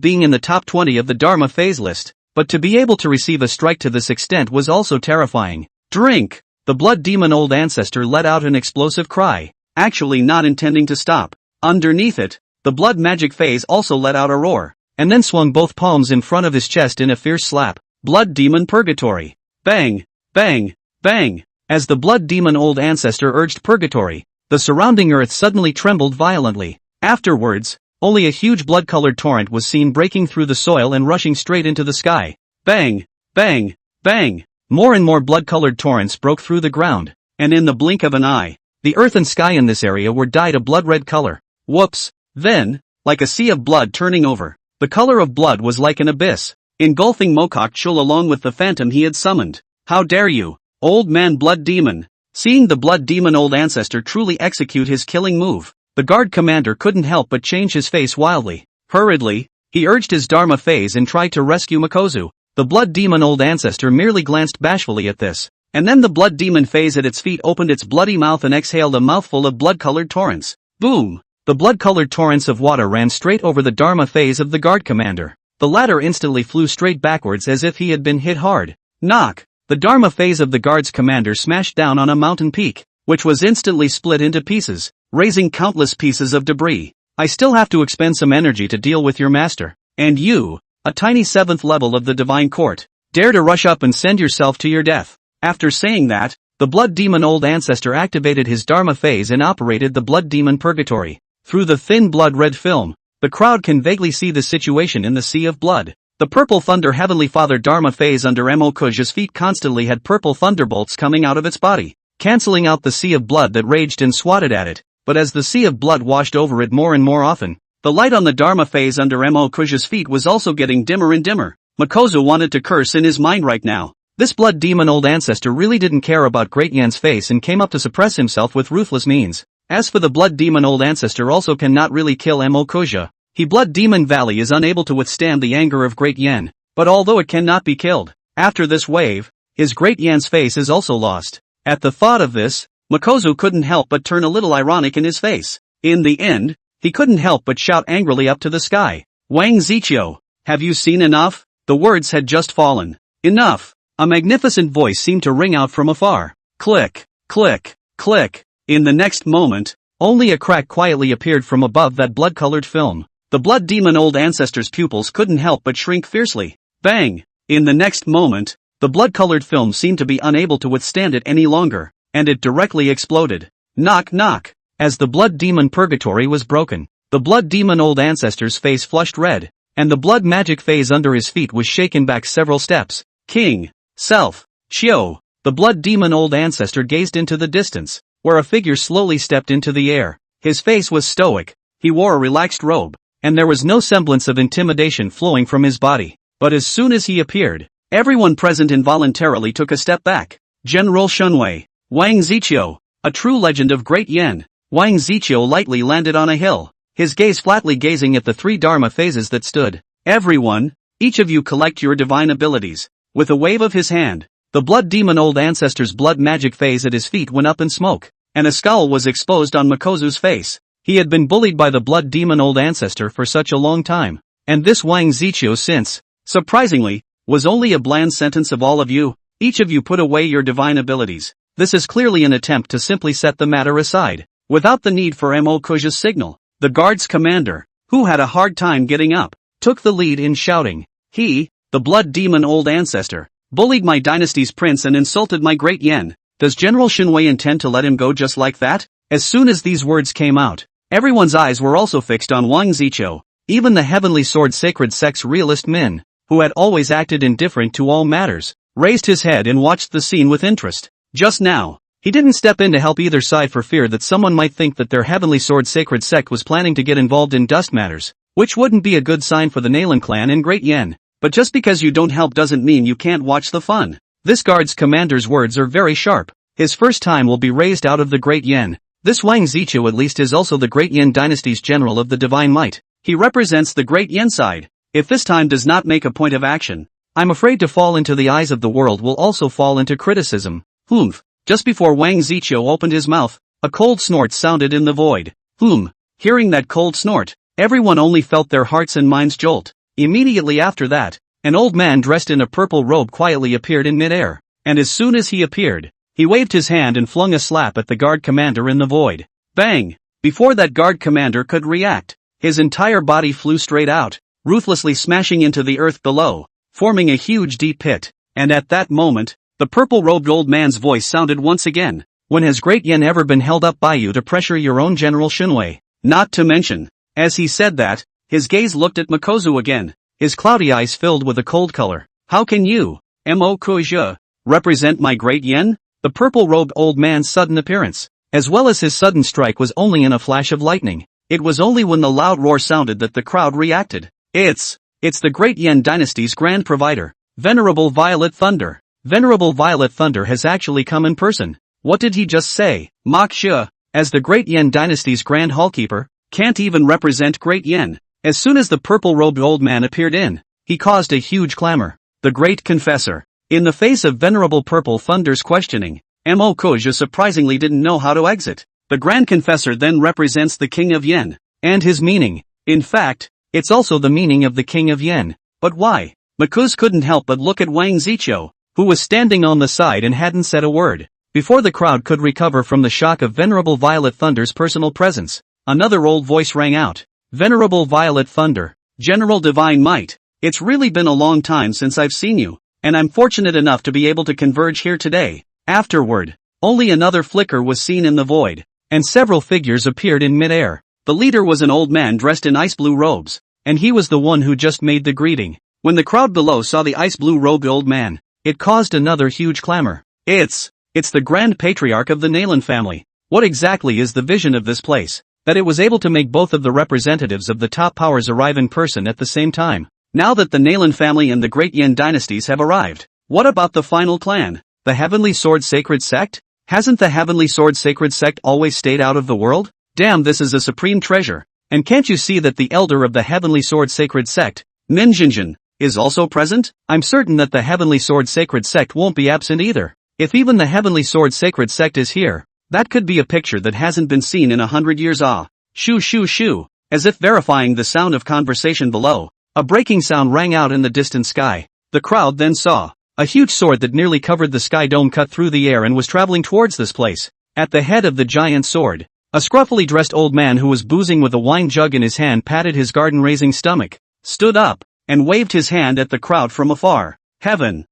being in the top 20 of the Dharma phase list. But to be able to receive a strike to this extent was also terrifying. Drink! The blood demon old ancestor let out an explosive cry, actually not intending to stop. Underneath it, the blood magic phase also let out a roar, and then swung both palms in front of his chest in a fierce slap. Blood demon purgatory. Bang! Bang! Bang! As the blood demon old ancestor urged purgatory, the surrounding earth suddenly trembled violently. Afterwards, only a huge blood-colored torrent was seen breaking through the soil and rushing straight into the sky. Bang! Bang! Bang! More and more blood-colored torrents broke through the ground, and in the blink of an eye, the earth and sky in this area were dyed a blood-red color. Whoops! Then, like a sea of blood turning over, the color of blood was like an abyss, engulfing Mokok Chul along with the phantom he had summoned. How dare you, old man blood demon! Seeing the blood demon old ancestor truly execute his killing move, the guard commander couldn't help but change his face wildly. Hurriedly, he urged his Dharma phase and tried to rescue Mikozu. The blood demon old ancestor merely glanced bashfully at this, and then the blood demon phase at its feet opened its bloody mouth and exhaled a mouthful of blood-colored torrents. Boom! The blood-colored torrents of water ran straight over the Dharma phase of the guard commander. The latter instantly flew straight backwards as if he had been hit hard. Knock! The Dharma phase of the guard's commander smashed down on a mountain peak, which was instantly split into pieces, raising countless pieces of debris. I still have to expend some energy to deal with your master. And you, a tiny 7th level of the Divine Court, dare to rush up and send yourself to your death. After saying that, the blood demon old ancestor activated his Dharma phase and operated the blood demon purgatory. Through the thin blood-red film, the crowd can vaguely see the situation in the sea of blood. The purple thunder Heavenly Father Dharma phase under Emokuja's feet constantly had purple thunderbolts coming out of its body, canceling out the sea of blood that raged and swatted at it. But as the sea of blood washed over it more and more often, the light on the Dharma phase under Emokuja's feet was also getting dimmer and dimmer. Mikozu wanted to curse in his mind right now. This blood demon old ancestor really didn't care about Great Yan's face and came up to suppress himself with ruthless means. As for the blood demon old ancestor also cannot really kill Emokuja. He Blood Demon Valley is unable to withstand the anger of Great Yan, but although it cannot be killed, after this wave, his Great Yan's face is also lost. At the thought of this, Mikozu couldn't help but turn a little ironic in his face. In the end, he couldn't help but shout angrily up to the sky. Wang Zichio, have you seen enough? The words had just fallen. Enough! A magnificent voice seemed to ring out from afar. Click, click, click. In the next moment, only a crack quietly appeared from above that blood-colored film. The blood demon old ancestor's pupils couldn't help but shrink fiercely. Bang! In the next moment, the blood-colored film seemed to be unable to withstand it any longer, and it directly exploded. Knock knock! As the blood demon purgatory was broken, the blood demon old ancestor's face flushed red, and the blood magic phase under his feet was shaken back several steps. King! Self. Chio. The blood demon old ancestor gazed into the distance, where a figure slowly stepped into the air. His face was stoic, he wore a relaxed robe, and there was no semblance of intimidation flowing from his body. But as soon as he appeared, everyone present involuntarily took a step back. General Shunwei. Wang Ziqiu. A true legend of Great Yen. Wang Ziqiu lightly landed on a hill, his gaze flatly gazing at the three Dharma phases that stood. Everyone, each of you collect your divine abilities. With a wave of his hand, the blood demon old ancestor's blood magic phase at his feet went up in smoke, and a scowl was exposed on Makozu's face. He had been bullied by the blood demon old ancestor for such a long time, and this Wang Ziqiu since, surprisingly, was only a bland sentence of all of you, each of you put away your divine abilities. This is clearly an attempt to simply set the matter aside, without the need for Mo Kuja's signal. The guard's commander, who had a hard time getting up, took the lead in shouting. He, the blood demon old ancestor, bullied my dynasty's prince and insulted my great Yen. Does General Shunwei intend to let him go just like that? As soon as these words came out, everyone's eyes were also fixed on Wang Ziqiu. Even the Heavenly Sword Sacred Sect's realist Min, who had always acted indifferent to all matters, raised his head and watched the scene with interest. Just now, he didn't step in to help either side for fear that someone might think that their Heavenly Sword Sacred Sect was planning to get involved in dust matters, which wouldn't be a good sign for the Nalan clan in Great Yen. But just because you don't help doesn't mean you can't watch the fun. This guard's commander's words are very sharp. His first time will be raised out of the Great Yen. This Wang Ziqiu at least is also the Great Yen dynasty's general of the divine might. He represents the Great Yen side. If this time does not make a point of action, I'm afraid to fall into the eyes of the world will also fall into criticism. Humph. Just before Wang Ziqiu opened his mouth, a cold snort sounded in the void. Hearing that cold snort, everyone only felt their hearts and minds jolt. Immediately after that, an old man dressed in a purple robe quietly appeared in midair, and as soon as he appeared, he waved his hand and flung a slap at the guard commander in the void. Bang! Before that guard commander could react, his entire body flew straight out, ruthlessly smashing into the earth below, forming a huge deep pit. And at that moment, the purple-robed old man's voice sounded once again. When has Great Yen ever been held up by you to pressure your own General Shunwei? Not to mention, as he said that, his gaze looked at Makozu again, his cloudy eyes filled with a cold color. How can you, Mo Kuja, represent my Great Yen? The purple-robed old man's sudden appearance, as well as his sudden strike, was only in a flash of lightning. It was only when the loud roar sounded that the crowd reacted. It's the Great Yen dynasty's grand provider, Venerable Violet Thunder. Venerable Violet Thunder has actually come in person. What did he just say? Mok Shua, as the Great Yen dynasty's grand hallkeeper, can't even represent Great Yen. As soon as the purple-robed old man appeared in, he caused a huge clamor. The Great Confessor. In the face of Venerable Purple Thunder's questioning, Mo Kuja surprisingly didn't know how to exit. The Grand Confessor then represents the King of Yen, and his meaning. In fact, it's also the meaning of the King of Yen. But why? Makuz couldn't help but look at Wang Ziqiu, who was standing on the side and hadn't said a word. Before the crowd could recover from the shock of Venerable Violet Thunder's personal presence, another old voice rang out. Venerable Violet Thunder, General Divine Might, it's really been a long time since I've seen you, and I'm fortunate enough to be able to converge here today. Afterward, only another flicker was seen in the void, and several figures appeared in midair. The leader was an old man dressed in ice blue robes, and he was the one who just made the greeting. When the crowd below saw the ice blue robed old man, it caused another huge clamor. It's the Grand Patriarch of the Nalan family. What exactly is the vision of this place? That it was able to make both of the representatives of the top powers arrive in person at the same time. Now that the Nalan family and the Great Yen dynasties have arrived, what about the final clan? The Heavenly Sword Sacred Sect? Hasn't the Heavenly Sword Sacred Sect always stayed out of the world? Damn, this is a supreme treasure. And can't you see that the elder of the Heavenly Sword Sacred Sect, Minjinjin, is also present? I'm certain that the Heavenly Sword Sacred Sect won't be absent either. If even the Heavenly Sword Sacred Sect is here, that could be a picture that hasn't been seen in 100 years. Shoo shoo shoo. As if verifying the sound of conversation below, a breaking sound rang out in the distant sky. The crowd then saw a huge sword that nearly covered the sky dome cut through the air and was traveling towards this place. At the head of the giant sword, a scruffily dressed old man who was boozing with a wine jug in his hand patted his garden-raising stomach, stood up, and waved his hand at the crowd from afar. Heaven.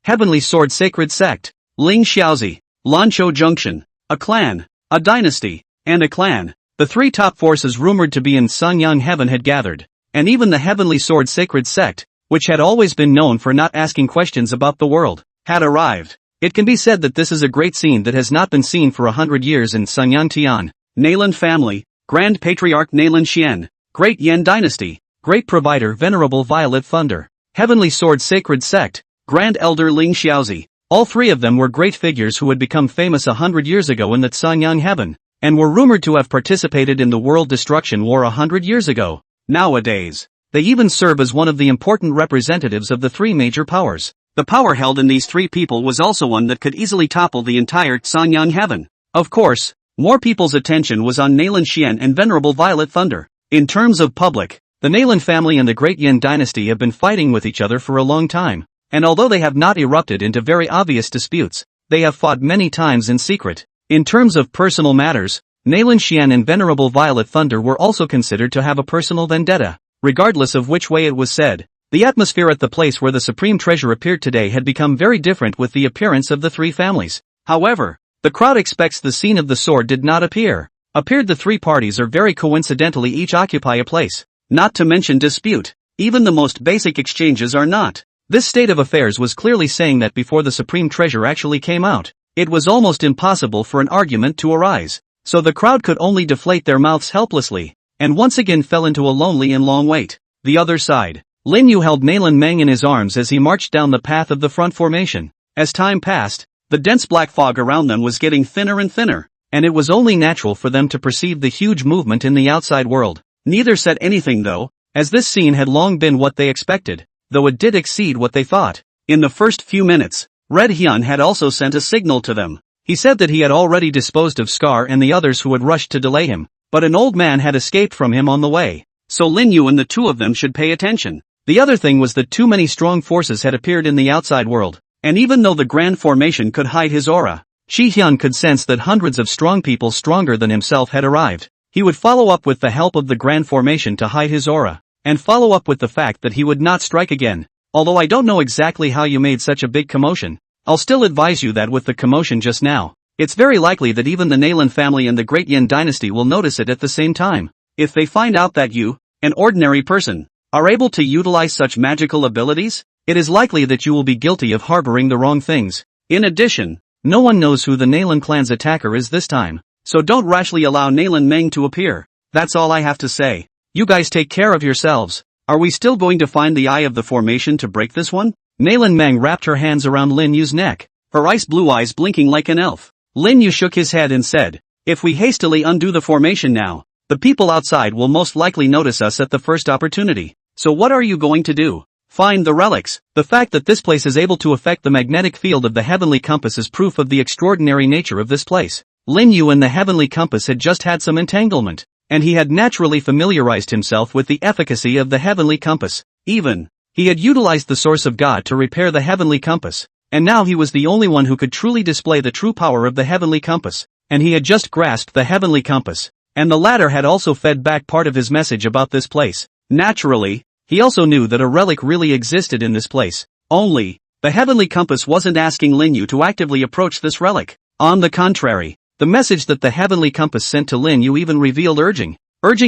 Heavenly Sword Sacred Sect. Ling Xiaozi. Lanzhou Junction. A clan, a dynasty, and a clan. The three top forces rumored to be in Sanyang Heaven had gathered, and even the Heavenly Sword Sacred Sect, which had always been known for not asking questions about the world, had arrived. It can be said that this is a great scene that has not been seen for 100 years in Sunyan Tian. Nayland family, Grand Patriarch Nayland Xian, Great Yan Dynasty, Great Provider Venerable Violet Thunder, Heavenly Sword Sacred Sect, Grand Elder Ling Xiaozi. All three of them were great figures who had become famous 100 years ago in the Sanyang heaven, and were rumored to have participated in the World Destruction War 100 years ago. Nowadays, they even serve as one of the important representatives of the three major powers. The power held in these three people was also one that could easily topple the entire Sanyang heaven. Of course, more people's attention was on Nayland Xian and Venerable Violet Thunder. In terms of public, the Nayland family and the Great Yan Dynasty have been fighting with each other for a long time, and although they have not erupted into very obvious disputes, they have fought many times in secret. In terms of personal matters, Nayland Xian and Venerable Violet Thunder were also considered to have a personal vendetta. Regardless of which way it was said, the atmosphere at the place where the Supreme Treasure appeared today had become very different with the appearance of the three families. However, the crowd expects the scene of the sword did not appear. The three parties are very coincidentally each occupy a place. Not to mention dispute. Even the most basic exchanges are not. This state of affairs was clearly saying that before the Supreme Treasure actually came out, it was almost impossible for an argument to arise. So the crowd could only deflate their mouths helplessly, and once again fell into a lonely and long wait. The other side. Lin Yu held Nayland Meng in his arms as he marched down the path of the front formation. As time passed, the dense black fog around them was getting thinner and thinner, and it was only natural for them to perceive the huge movement in the outside world. Neither said anything though, as this scene had long been what they expected, though it did exceed what they thought. In the first few minutes, Red Hyun had also sent a signal to them. He said that he had already disposed of Scar and the others who had rushed to delay him, but an old man had escaped from him on the way. So Lin Yu and the two of them should pay attention. The other thing was that too many strong forces had appeared in the outside world, and even though the Grand Formation could hide his aura, Shi Hyun could sense that hundreds of strong people stronger than himself had arrived. He would follow up with the help of the Grand Formation to hide his aura, and follow up with the fact that he would not strike again. Although I don't know exactly how you made such a big commotion, I'll still advise you that with the commotion just now, it's very likely that even the Nayland family and the Great Yan Dynasty will notice it at the same time. If they find out that you, an ordinary person, are able to utilize such magical abilities, it is likely that you will be guilty of harboring the wrong things. In addition, no one knows who the Nayland clan's attacker is this time, so don't rashly allow Nayland Meng to appear. That's all I have to say. You guys take care of yourselves. Are we still going to find the eye of the formation to break this one? Nayland Meng wrapped her hands around Lin Yu's neck, her ice blue eyes blinking like an elf. Lin Yu shook his head and said, if we hastily undo the formation now, the people outside will most likely notice us at the first opportunity. So what are you going to do? Find the relics. The fact that this place is able to affect the magnetic field of the heavenly compass is proof of the extraordinary nature of this place. Lin Yu and the heavenly compass had just had some entanglement, and he had naturally familiarized himself with the efficacy of the heavenly compass. Even, he had utilized the source of God to repair the heavenly compass, and now he was the only one who could truly display the true power of the heavenly compass, and he had just grasped the heavenly compass, and the latter had also fed back part of his message about this place. Naturally, he also knew that a relic really existed in this place, only, the heavenly compass wasn't asking Lin Yu to actively approach this relic. On the contrary, the message that the heavenly compass sent to Lin Yu even revealed urging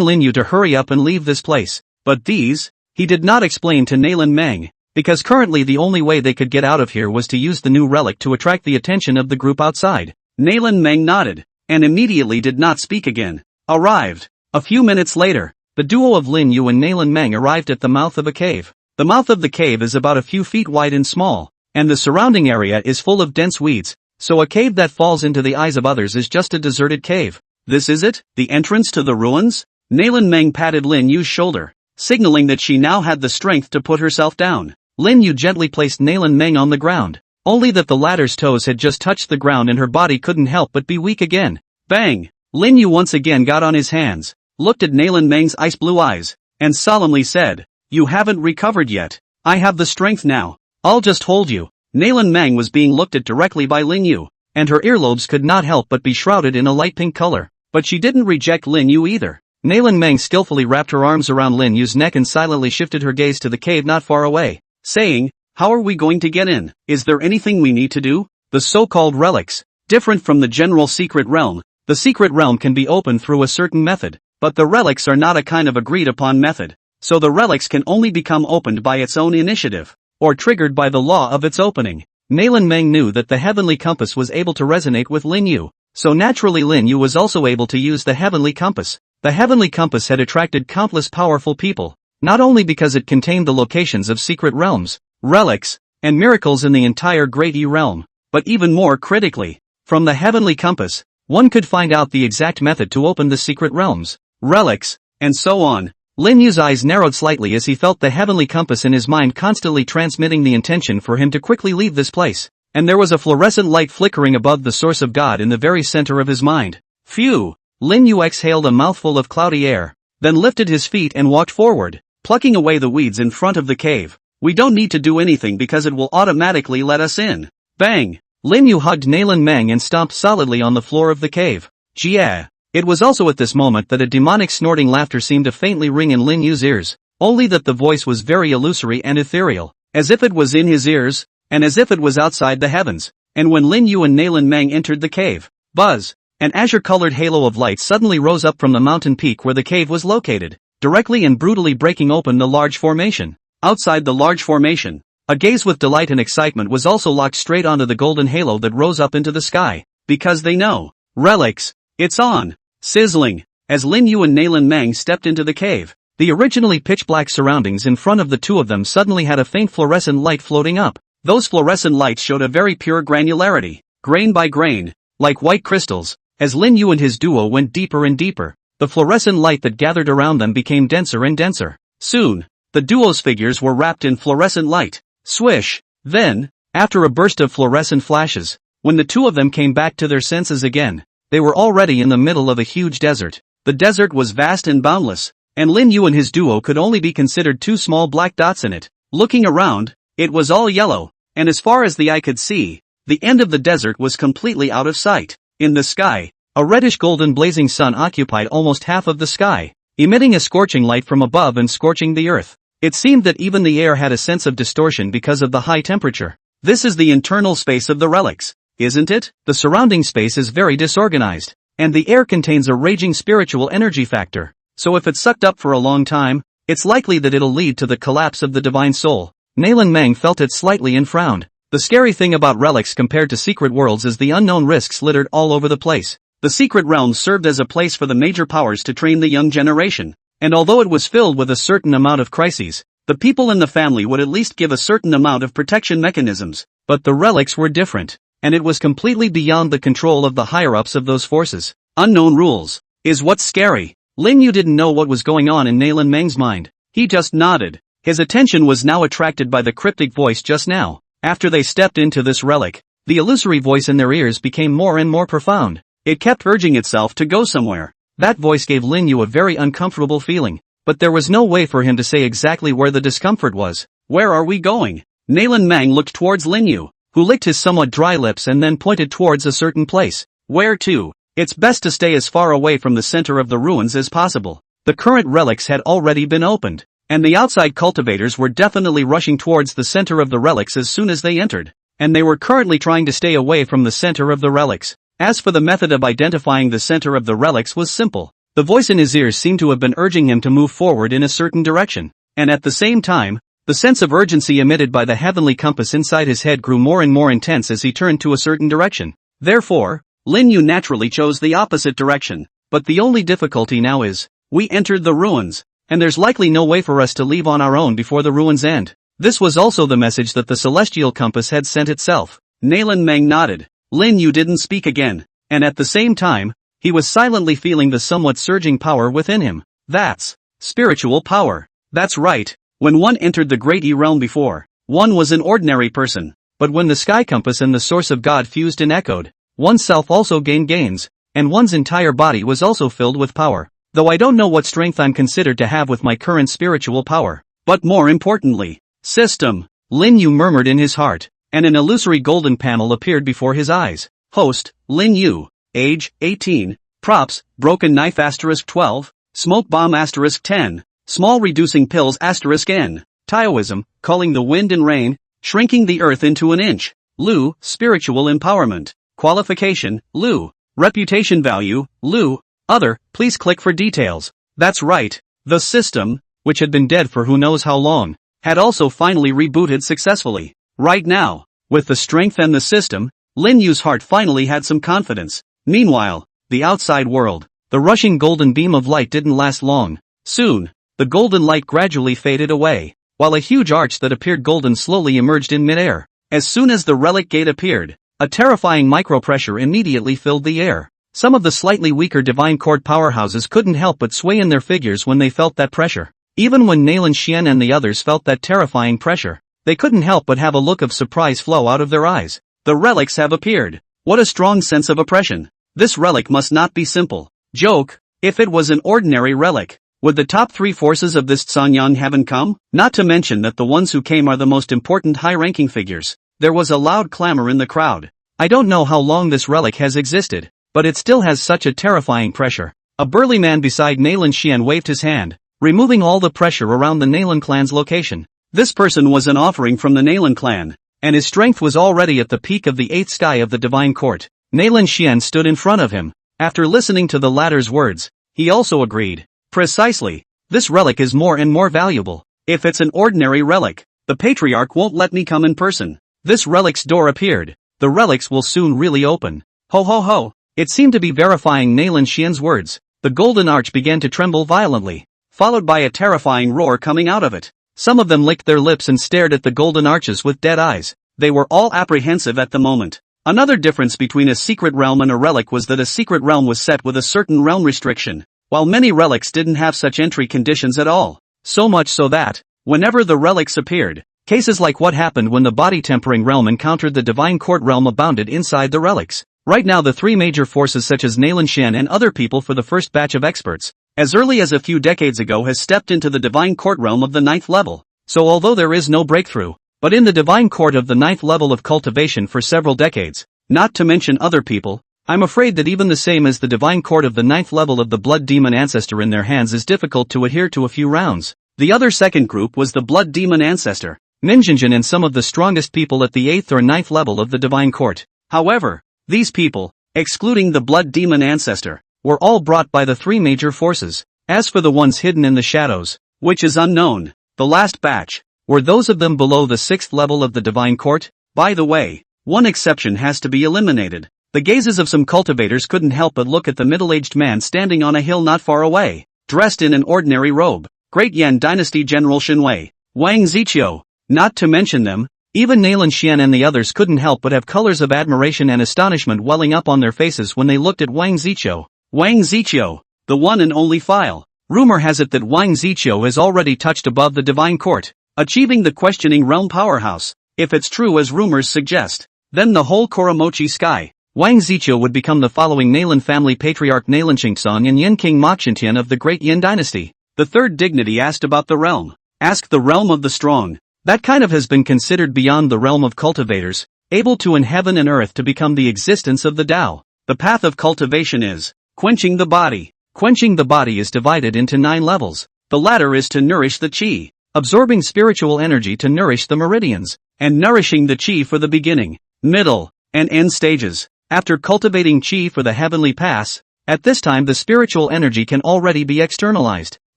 Lin Yu to hurry up and leave this place. But these, he did not explain to Nayland Meng, because currently the only way they could get out of here was to use the new relic to attract the attention of the group outside. Nayland Meng nodded, and immediately did not speak again. Arrived. A few minutes later, the duo of Lin Yu and Nayland Meng arrived at the mouth of a cave. The mouth of the cave is about a few feet wide and small, and the surrounding area is full of dense weeds, so a cave that falls into the eyes of others is just a deserted cave. This is it? The entrance to the ruins? Nayland Meng patted Lin Yu's shoulder, signaling that she now had the strength to put herself down. Lin Yu gently placed Nayland Meng on the ground, only that the latter's toes had just touched the ground and her body couldn't help but be weak again. Bang! Lin Yu once again got on his hands, looked at Nayland Meng's ice blue eyes, and solemnly said, "You haven't recovered yet. I have the strength now. I'll just hold you." Nayland Meng was being looked at directly by Lin Yu, and her earlobes could not help but be shrouded in a light pink color. But she didn't reject Lin Yu either. Nayland Meng skillfully wrapped her arms around Lin Yu's neck and silently shifted her gaze to the cave not far away, saying, "How are we going to get in? Is there anything we need to do?" The so-called relics, different from the general secret realm. The secret realm can be opened through a certain method, but the relics are not a kind of agreed-upon method. so the relics can only become opened by its own initiative, or triggered by the law of its opening. Nalan Meng knew that the heavenly compass was able to resonate with Lin Yu, so naturally Lin Yu was also able to use the heavenly compass. The heavenly compass had attracted countless powerful people, not only because it contained the locations of secret realms, relics, and miracles in the entire Great E realm, but even more critically, from the heavenly compass, one could find out the exact method to open the secret realms, relics, and so on. Lin Yu's eyes narrowed slightly as he felt the heavenly compass in his mind constantly transmitting the intention for him to quickly leave this place, and there was a fluorescent light flickering above the source of God in the very center of his mind. Phew! Lin Yu exhaled a mouthful of cloudy air, then lifted his feet and walked forward, plucking away the weeds in front of the cave. We don't need to do anything because it will automatically let us in. Bang! Lin Yu hugged Nalan Meng and stomped solidly on the floor of the cave. Jia! It was also at this moment that a demonic snorting laughter seemed to faintly ring in Lin Yu's ears, only that the voice was very illusory and ethereal, as if it was in his ears, and as if it was outside the heavens. And when Lin Yu and Nalan Meng entered the cave, buzz! An azure-colored halo of light suddenly rose up from the mountain peak where the cave was located, directly and brutally breaking open the large formation. Outside the large formation, a gaze with delight and excitement was also locked straight onto the golden halo that rose up into the sky, because they know. Relics! It's on! Sizzling! As Lin Yu and Nalan Meng stepped into the cave, the originally pitch-black surroundings in front of the two of them suddenly had a faint fluorescent light floating up. Those fluorescent lights showed a very pure granularity, grain by grain, like white crystals. As Lin Yu and his duo went deeper and deeper, the fluorescent light that gathered around them became denser and denser. Soon, the duo's figures were wrapped in fluorescent light. Swish! Then, after a burst of fluorescent flashes, when the two of them came back to their senses again, they were already in the middle of a huge desert. The desert was vast and boundless, and Lin Yu and his duo could only be considered two small black dots in it. Looking around, it was all yellow, and as far as the eye could see, the end of the desert was completely out of sight. In the sky, a reddish-golden blazing sun occupied almost half of the sky, emitting a scorching light from above and scorching the earth. It seemed that even the air had a sense of distortion because of the high temperature. This is the internal space of the relics, isn't it? The surrounding space is very disorganized, and the air contains a raging spiritual energy factor, so if it's sucked up for a long time, it's likely that it'll lead to the collapse of the divine soul. Nalan Meng felt it slightly and frowned. The scary thing about relics compared to secret worlds is the unknown risks littered all over the place. The secret realms served as a place for the major powers to train the young generation, and although it was filled with a certain amount of crises, the people in the family would at least give a certain amount of protection mechanisms. But the relics were different, and it was completely beyond the control of the higher-ups of those forces. Unknown rules is what's scary. Lin Yu didn't know what was going on in Nalan Meng's mind. He just nodded. His attention was now attracted by the cryptic voice just now. After they stepped into this relic, the illusory voice in their ears became more and more profound. It kept urging itself to go somewhere. That voice gave Lin Yu a very uncomfortable feeling, but there was no way for him to say exactly where the discomfort was. Where are we going? Nalan Meng looked towards Lin Yu, who licked his somewhat dry lips and then pointed towards a certain place. Where to? It's best to stay as far away from the center of the ruins as possible. The current relics had already been opened, and the outside cultivators were definitely rushing towards the center of the relics as soon as they entered, and they were currently trying to stay away from the center of the relics. As for the method of identifying the center of the relics was simple. The voice in his ears seemed to have been urging him to move forward in a certain direction, and at the same time, the sense of urgency emitted by the heavenly compass inside his head grew more and more intense as he turned to a certain direction. Therefore, Lin Yu naturally chose the opposite direction. But the only difficulty now is, we entered the ruins, and there's likely no way for us to leave on our own before the ruins end. This was also the message that the celestial compass had sent itself. Nalan Meng nodded. Lin Yu didn't speak again, and at the same time, he was silently feeling the somewhat surging power within him. That's spiritual power. That's right. When one entered the Great E realm before, one was an ordinary person, but when the sky compass and the source of God fused and echoed, oneself also gained gains, and one's entire body was also filled with power. Though I don't know what strength I'm considered to have with my current spiritual power, but more importantly, system, Lin Yu murmured in his heart, and an illusory golden panel appeared before his eyes. Host, Lin Yu, age, 18, props, broken knife *12, smoke bomb *10, small reducing pills *n, Taoism, calling the wind and rain, shrinking the earth into an inch. Lu, spiritual empowerment. Qualification, Lu. Reputation value, Lu. Other, please click for details. That's right, the system, which had been dead for who knows how long, had also finally rebooted successfully. Right now, with the strength and the system, Lin Yu's heart finally had some confidence. Meanwhile, the outside world, the rushing golden beam of light didn't last long. Soon, the golden light gradually faded away, while a huge arch that appeared golden slowly emerged in midair. As soon as the relic gate appeared, a terrifying micropressure immediately filled the air. Some of the slightly weaker divine court powerhouses couldn't help but sway in their figures when they felt that pressure. Even when Nailan Xian and the others felt that terrifying pressure, they couldn't help but have a look of surprise flow out of their eyes. The relics have appeared. What a strong sense of oppression. This relic must not be simple. Joke, if it was an ordinary relic, would the top 3 forces of this Tsanyang haven't come? Not to mention that the ones who came are the most important high-ranking figures. There was a loud clamor in the crowd. I don't know how long this relic has existed, but it still has such a terrifying pressure. A burly man beside Nailan Xian waved his hand, removing all the pressure around the Nailan clan's location. This person was an offering from the Nailan clan, and his strength was already at the peak of the 8th sky of the divine court. Nailan Xian stood in front of him. After listening to the latter's words, he also agreed. Precisely. This relic is more and more valuable. If it's an ordinary relic, the patriarch won't let me come in person. This relic's door appeared. The relics will soon really open. Ho ho ho. It seemed to be verifying Nailan Xian's words. The golden arch began to tremble violently, followed by a terrifying roar coming out of it. Some of them licked their lips and stared at the golden arches with dead eyes. They were all apprehensive at the moment. Another difference between a secret realm and a relic was that a secret realm was set with a certain realm restriction, while many relics didn't have such entry conditions at all. So much so that, whenever the relics appeared, cases like what happened when the body-tempering realm encountered the divine court realm abounded inside the relics. Right now the 3 major forces such as Nailan Xian and other people for the first batch of experts, as early as a few decades ago has stepped into the divine court realm of the 9th level. So although there is no breakthrough, but in the divine court of the 9th level of cultivation for several decades, not to mention other people, I'm afraid that even the same as the divine court of the 9th level of the blood demon ancestor in their hands is difficult to adhere to a few rounds. The other second group was the blood demon ancestor, Minjinjin and some of the strongest people at the 8th or 9th level of the divine court. However, these people, excluding the blood demon ancestor, were all brought by the 3 major forces. As for the ones hidden in the shadows, which is unknown, the last batch, were those of them below the 6th level of the divine court. By the way, one exception has to be eliminated. The gazes of some cultivators couldn't help but look at the middle-aged man standing on a hill not far away, dressed in an ordinary robe. Great Yan Dynasty General Shenwei, Wang Ziqiu. Not to mention them, even Nailan Xian and the others couldn't help but have colors of admiration and astonishment welling up on their faces when they looked at Wang Ziqiu. Wang Ziqiu, the one and only file. Rumor has it that Wang Ziqiu has already touched above the divine court, achieving the questioning realm powerhouse. If it's true as rumors suggest, then the whole Koromochi sky, Wang Ziqiu would become the following Nailan family patriarch Nailan Qingsong and Yin King Mokshentian of the Great Yin Dynasty. The third dignity asked about the realm. Ask the realm of the strong. That kind of has been considered beyond the realm of cultivators, able to in heaven and earth to become the existence of the Tao. The path of cultivation is quenching the body. Quenching the body is divided into 9 levels. The latter is to nourish the qi, absorbing spiritual energy to nourish the meridians, and nourishing the qi for the beginning, middle, and end stages. After cultivating qi for the heavenly pass, at this time the spiritual energy can already be externalized.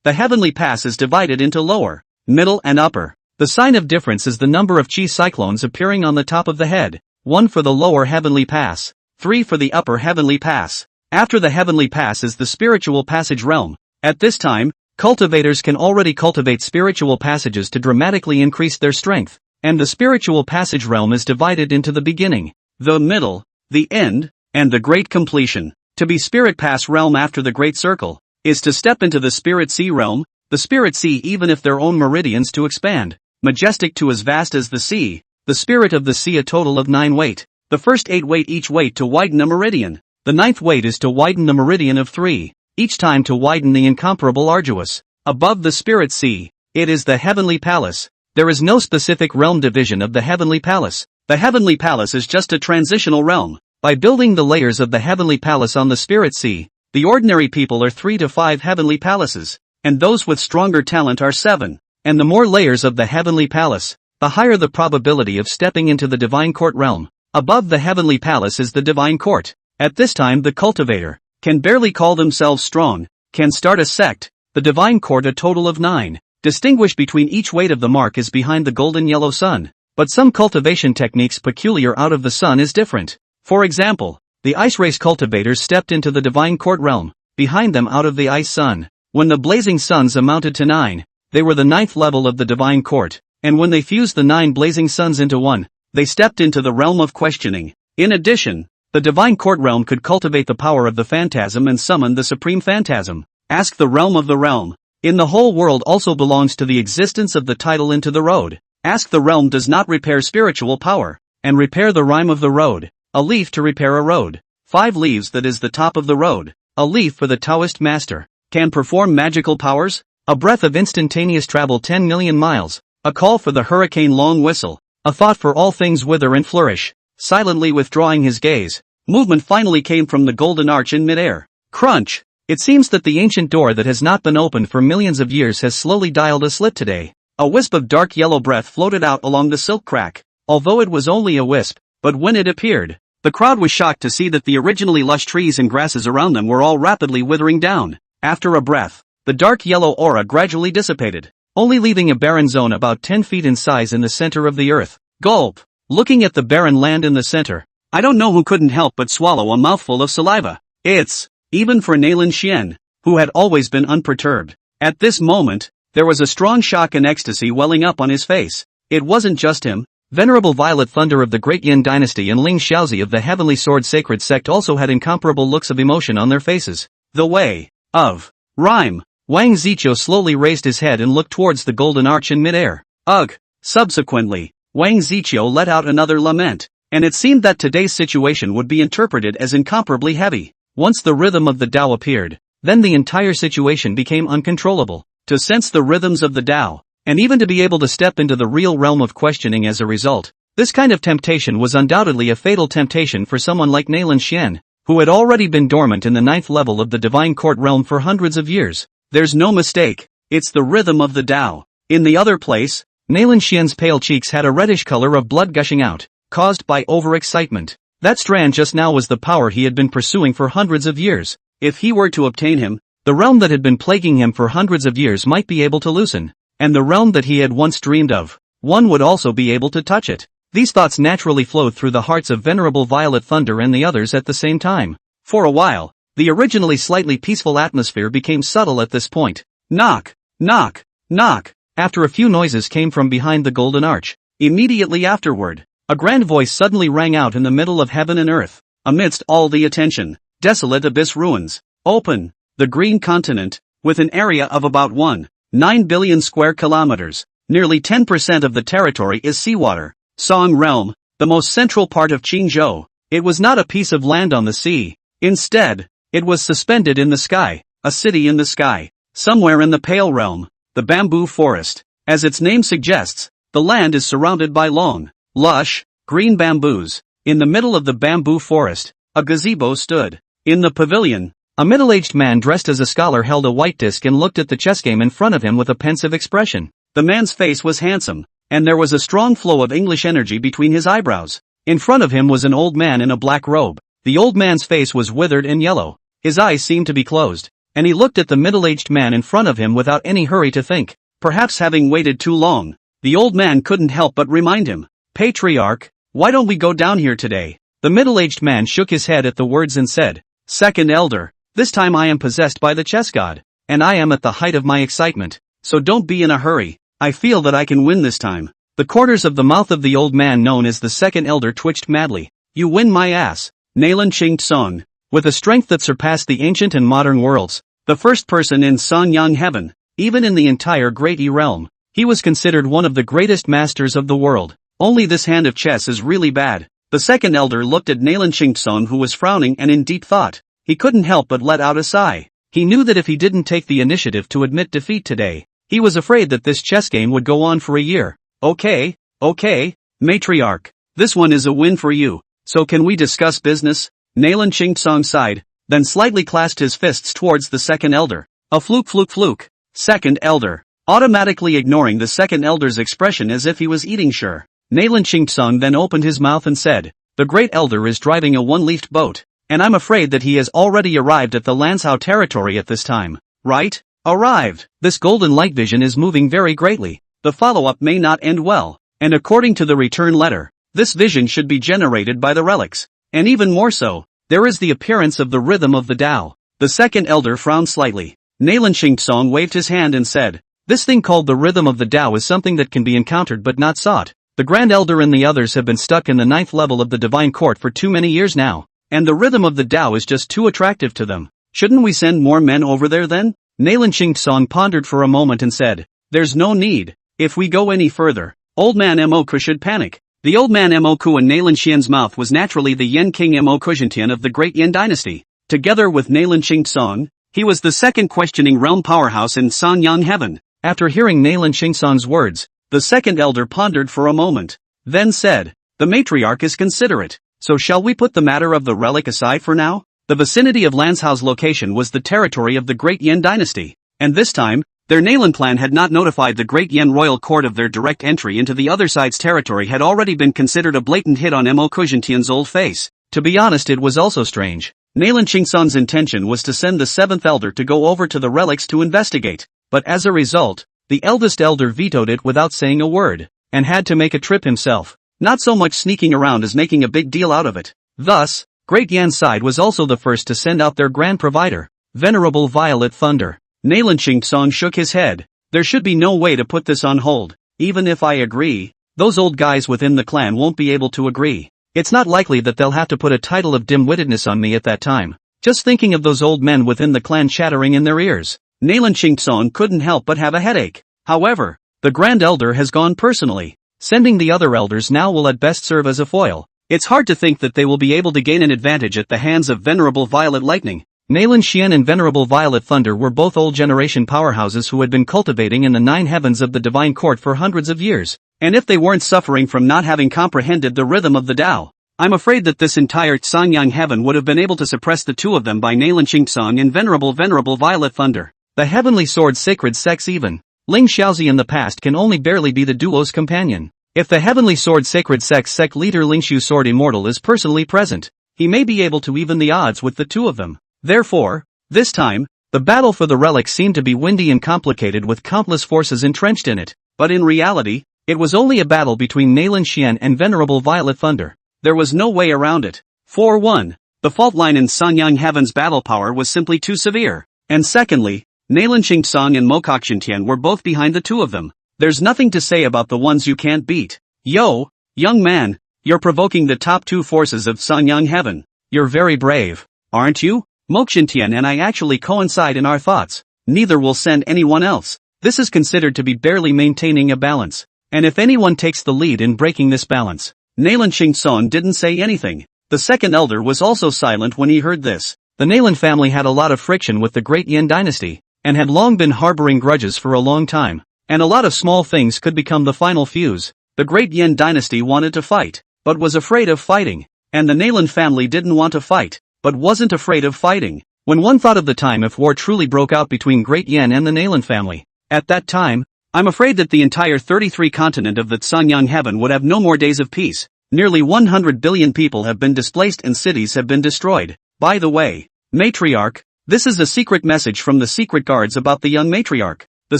The heavenly pass is divided into lower, middle and upper. The sign of difference is the number of qi cyclones appearing on the top of the head, 1 for the lower heavenly pass, 3 for the upper heavenly pass. After the heavenly pass is the spiritual passage realm. At this time, cultivators can already cultivate spiritual passages to dramatically increase their strength, and the spiritual passage realm is divided into the beginning, the middle, the end, and the great completion. To be spirit pass realm after the great circle, is to step into the spirit sea realm, the spirit sea even if their own meridians to expand, majestic to as vast as the sea, the spirit of the sea a total of 9 weight, the first 8 weight each weight to widen a meridian, the 9th weight is to widen the meridian of 3, each time to widen the incomparable arduous. Above the spirit sea, it is the heavenly palace. There is no specific realm division of the heavenly palace. The heavenly palace is just a transitional realm. By building the layers of the heavenly palace on the spirit sea, the ordinary people are 3 to 5 heavenly palaces, and those with stronger talent are 7. And the more layers of the heavenly palace, the higher the probability of stepping into the divine court realm. Above the heavenly palace is the divine court. At this time the cultivator can barely call themselves strong, can start a sect, the divine court a total of 9. Distinguish between each weight of the mark is behind the golden yellow sun. But some cultivation techniques peculiar out of the sun is different. For example, the ice race cultivators stepped into the divine court realm, behind them out of the ice sun. When the blazing suns amounted to 9, they were the 9th level of the divine court, and when they fused the 9 blazing suns into one, they stepped into the realm of questioning. In addition, the divine court realm could cultivate the power of the phantasm and summon the supreme phantasm. Ask the realm of the realm. In the whole world also belongs to the existence of the title into the road. Ask the realm does not repair spiritual power, and repair the rhyme of the road. A leaf to repair a road. 5 leaves that is the top of the road. A leaf for the Taoist master. Can perform magical powers? A breath of instantaneous travel 10 million miles. A call for the hurricane long whistle. A thought for all things wither and flourish. Silently withdrawing his gaze, movement finally came from the golden arch in midair. Crunch! It seems that the ancient door that has not been opened for millions of years has slowly dialed a slit today. A wisp of dark yellow breath floated out along the silk crack, although it was only a wisp, but when it appeared, the crowd was shocked to see that the originally lush trees and grasses around them were all rapidly withering down. After a breath, the dark yellow aura gradually dissipated, only leaving a barren zone about 10 feet in size in the center of the earth. Gulp! Looking at the barren land in the center, I don't know who couldn't help but swallow a mouthful of saliva. It's, even for Nailan Xian, who had always been unperturbed. At this moment, there was a strong shock and ecstasy welling up on his face. It wasn't just him. Venerable Violet Thunder of the Great Yin Dynasty and Ling Xiaozi of the Heavenly Sword Sacred Sect also had incomparable looks of emotion on their faces. The way of rhyme. Wang Ziqiu slowly raised his head and looked towards the golden arch in midair. Ugh! Subsequently, Wang Ziqiu let out another lament, and it seemed that today's situation would be interpreted as incomparably heavy. Once the rhythm of the Tao appeared, then the entire situation became uncontrollable. To sense the rhythms of the Tao, and even to be able to step into the real realm of questioning as a result, this kind of temptation was undoubtedly a fatal temptation for someone like Nailan Xian, who had already been dormant in the 9th level of the divine court realm for hundreds of years. There's no mistake, it's the rhythm of the Tao. In the other place, Nailan Xian's pale cheeks had a reddish color of blood gushing out, caused by overexcitement. That strand just now was the power he had been pursuing for hundreds of years. If he were to obtain him, the realm that had been plaguing him for hundreds of years might be able to loosen, and the realm that he had once dreamed of, one would also be able to touch it. These thoughts naturally flowed through the hearts of Venerable Violet Thunder and the others at the same time. For a while, the originally slightly peaceful atmosphere became subtle at this point. Knock! Knock! Knock! After a few noises came from behind the golden arch. Immediately afterward, a grand voice suddenly rang out in the middle of heaven and earth. Amidst all the attention, desolate abyss ruins. Open! The green continent, with an area of about 1.9 billion square kilometers. Nearly 10% of the territory is seawater. Song Realm, the most central part of Qingzhou. It was not a piece of land on the sea. Instead, it was suspended in the sky, a city in the sky. Somewhere in the Pale Realm, the bamboo forest. As its name suggests, the land is surrounded by long, lush, green bamboos. In the middle of the bamboo forest, a gazebo stood. In the pavilion, a middle-aged man dressed as a scholar held a white disc and looked at the chess game in front of him with a pensive expression. The man's face was handsome, and there was a strong flow of English energy between his eyebrows. In front of him was an old man in a black robe. The old man's face was withered and yellow. His eyes seemed to be closed, and he looked at the middle-aged man in front of him without any hurry to think. Perhaps having waited too long, the old man couldn't help but remind him, "Patriarch, why don't we go down here today?" The middle-aged man shook his head at the words and said, "Second elder, this time I am possessed by the chess god, and I am at the height of my excitement, so don't be in a hurry. I feel that I can win this time." The corners of the mouth of the old man known as the second elder twitched madly. "You win my ass." Nailan Qingtsong, with a strength that surpassed the ancient and modern worlds, the first person in Songyang heaven, even in the entire Great E realm, he was considered one of the greatest masters of the world. Only this hand of chess is really bad. The second elder looked at Nailan Qingtsong, who was frowning and in deep thought. He couldn't help but let out a sigh. He knew that if he didn't take the initiative to admit defeat today, he was afraid that this chess game would go on for a year. Okay, matriarch, this one is a win for you, so can we discuss business? Nailan Qingtsong sighed, then slightly clasped his fists towards the second elder. A fluke. Second elder, automatically ignoring the second elder's expression as if he was eating sure. Nailan Qingtsong then opened his mouth and said, "The great elder is driving a one-leafed boat, and I'm afraid that he has already arrived at the Lanzhou territory at this time, right?" Arrived. This golden light vision is moving very greatly. The follow-up may not end well. And according to the return letter, this vision should be generated by the relics. And even more so, there is the appearance of the rhythm of the Tao. The second elder frowned slightly. Nalan Shingsong waved his hand and said, "This thing called the rhythm of the Tao is something that can be encountered but not sought. The Grand Elder and the others have been stuck in the 9th level of the Divine Court for too many years now. And the rhythm of the Tao is just too attractive to them. Shouldn't we send more men over there then?" Nalan Shingsong pondered for a moment and said, "There's no need. If we go any further, Old Man Moku should panic." The Old Man Moku in Nalan Xian's mouth was naturally the Yen King Moku Zhentian of the Great Yen Dynasty. Together with Nalan Shingsong, he was the second questioning realm powerhouse in Sanyang Heaven. After hearing Nalan Shingsong's words, the second elder pondered for a moment, then said, "The matriarch is considerate, so shall we put the matter of the relic aside for now?" The vicinity of Lanshao's location was the territory of the Great Yen Dynasty, and this time, their Nalan clan had not notified the Great Yen Royal Court of their direct entry into the other side's territory had already been considered a blatant hit on Moku Zhentian's old face. To be honest, it was also strange. Nalan Shingsong's intention was to send the 7th elder to go over to the relics to investigate, but as a result, the eldest elder vetoed it without saying a word, and had to make a trip himself, not so much sneaking around as making a big deal out of it. Thus, Great Yan's side was also the first to send out their grand provider, Venerable Violet Thunder. Nalan Shingsong shook his head. There should be no way to put this on hold. Even if I agree, those old guys within the clan won't be able to agree. It's not likely that they'll have to put a title of dim-wittedness on me at that time. Just thinking of those old men within the clan chattering in their ears, Nalan Shingsong couldn't help but have a headache. However, the Grand Elder has gone personally. Sending the other elders now will at best serve as a foil. It's hard to think that they will be able to gain an advantage at the hands of Venerable Violet Lightning. Nalan Xian and Venerable Violet Thunder were both old generation powerhouses who had been cultivating in the 9 heavens of the Divine Court for hundreds of years. And if they weren't suffering from not having comprehended the rhythm of the Tao, I'm afraid that this entire Sanyang Heaven would have been able to suppress the two of them by Nalan Shingsong and Venerable Violet Thunder. The Heavenly Sword Sacred Sex even. Ling Xiaozi in the past can only barely be the duo's companion. If the Heavenly Sword Sacred Sex sect leader Lingshu Sword Immortal is personally present, he may be able to even the odds with the two of them. Therefore, this time, the battle for the relic seemed to be windy and complicated with countless forces entrenched in it, but in reality, it was only a battle between Nalan Xian and Venerable Violet Thunder. There was no way around it. For one, the fault line in Sanyang Heaven's battle power was simply too severe, and secondly, Nalan Shingsong and Moku Zhentian were both behind the two of them. There's nothing to say about the ones you can't beat. Yo, young man, you're provoking the top 2 forces of Sanyang Heaven. You're very brave, aren't you? Moku Zhentian and I actually coincide in our thoughts. Neither will send anyone else. This is considered to be barely maintaining a balance. And if anyone takes the lead in breaking this balance, Nalan Shingsong didn't say anything. The second elder was also silent when he heard this. The Nalan family had a lot of friction with the Great Yen Dynasty, and had long been harboring grudges for a long time. And a lot of small things could become the final fuse. The Great Yen Dynasty wanted to fight, but was afraid of fighting. And the Nalan family didn't want to fight, but wasn't afraid of fighting. When one thought of the time if war truly broke out between Great Yen and the Nalan family, at that time, I'm afraid that the entire 33 continent of the Sanyang Heaven would have no more days of peace. Nearly 100 billion people have been displaced and cities have been destroyed. By the way, Matriarch, this is a secret message from the secret guards about the young Matriarch. The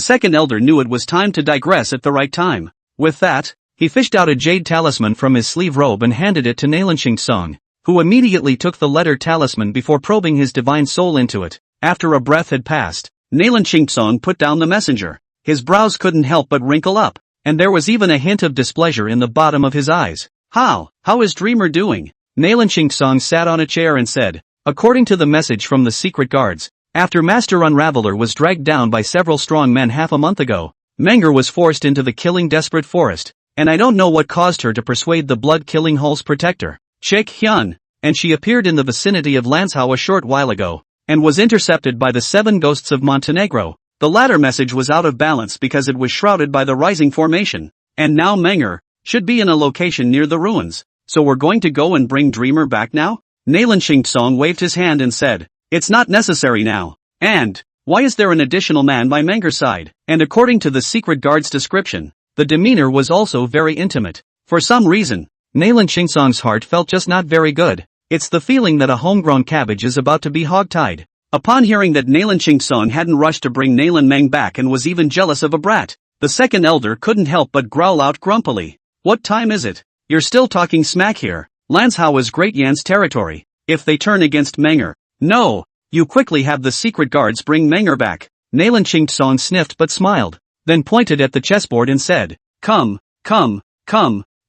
second elder knew it was time to digress at the right time. With that, he fished out a jade talisman from his sleeve robe and handed it to Nalan Shingsong, who immediately took the letter talisman before probing his divine soul into it. After a breath had passed, Nalan Shingsong put down the messenger. His brows couldn't help but wrinkle up, and there was even a hint of displeasure in the bottom of his eyes. How is Dreamer doing? Nalan Shingsong sat on a chair and said, according to the message from the secret guards, after Master Unraveler was dragged down by several strong men half a month ago, Menger was forced into the killing desperate forest, and I don't know what caused her to persuade the blood-killing Hull's protector, Chek Hyun, and she appeared in the vicinity of Lanshao a short while ago, and was intercepted by the 7 ghosts of Montenegro. The latter message was out of balance because it was shrouded by the rising formation, and now Menger should be in a location near the ruins. So we're going to go and bring Dreamer back now? Nalan Shingsong waved his hand and said, it's not necessary now. And, why is there an additional man by Menger's side? And according to the secret guard's description, the demeanor was also very intimate. For some reason, Nalan Shingsong's heart felt just not very good. It's the feeling that a homegrown cabbage is about to be hogtied. Upon hearing that Nalan Song hadn't rushed to bring Nalan Meng back and was even jealous of a brat, the second elder couldn't help but growl out grumpily. What time is it? You're still talking smack here. Lanzhou is Great Yan's territory. If they turn against Menger, no, you quickly have the secret guards bring Menger back. Nalan Song sniffed but smiled, then pointed at the chessboard and said, Come,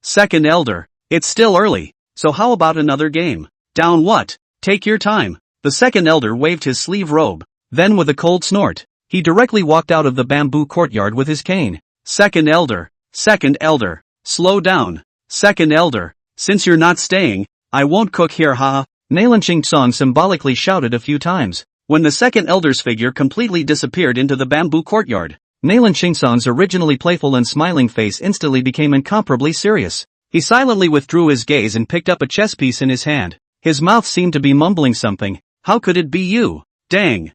second elder. It's still early, so how about another game? Down what? Take your time. The second elder waved his sleeve robe. Then with a cold snort, he directly walked out of the bamboo courtyard with his cane. Second elder, slow down. Second elder, since you're not staying, I won't cook here ha. Nalan Song symbolically shouted a few times. When the second elder's figure completely disappeared into the bamboo courtyard, Nalan Song's originally playful and smiling face instantly became incomparably serious. He silently withdrew his gaze and picked up a chess piece in his hand. His mouth seemed to be mumbling something. How could it be you? Dang.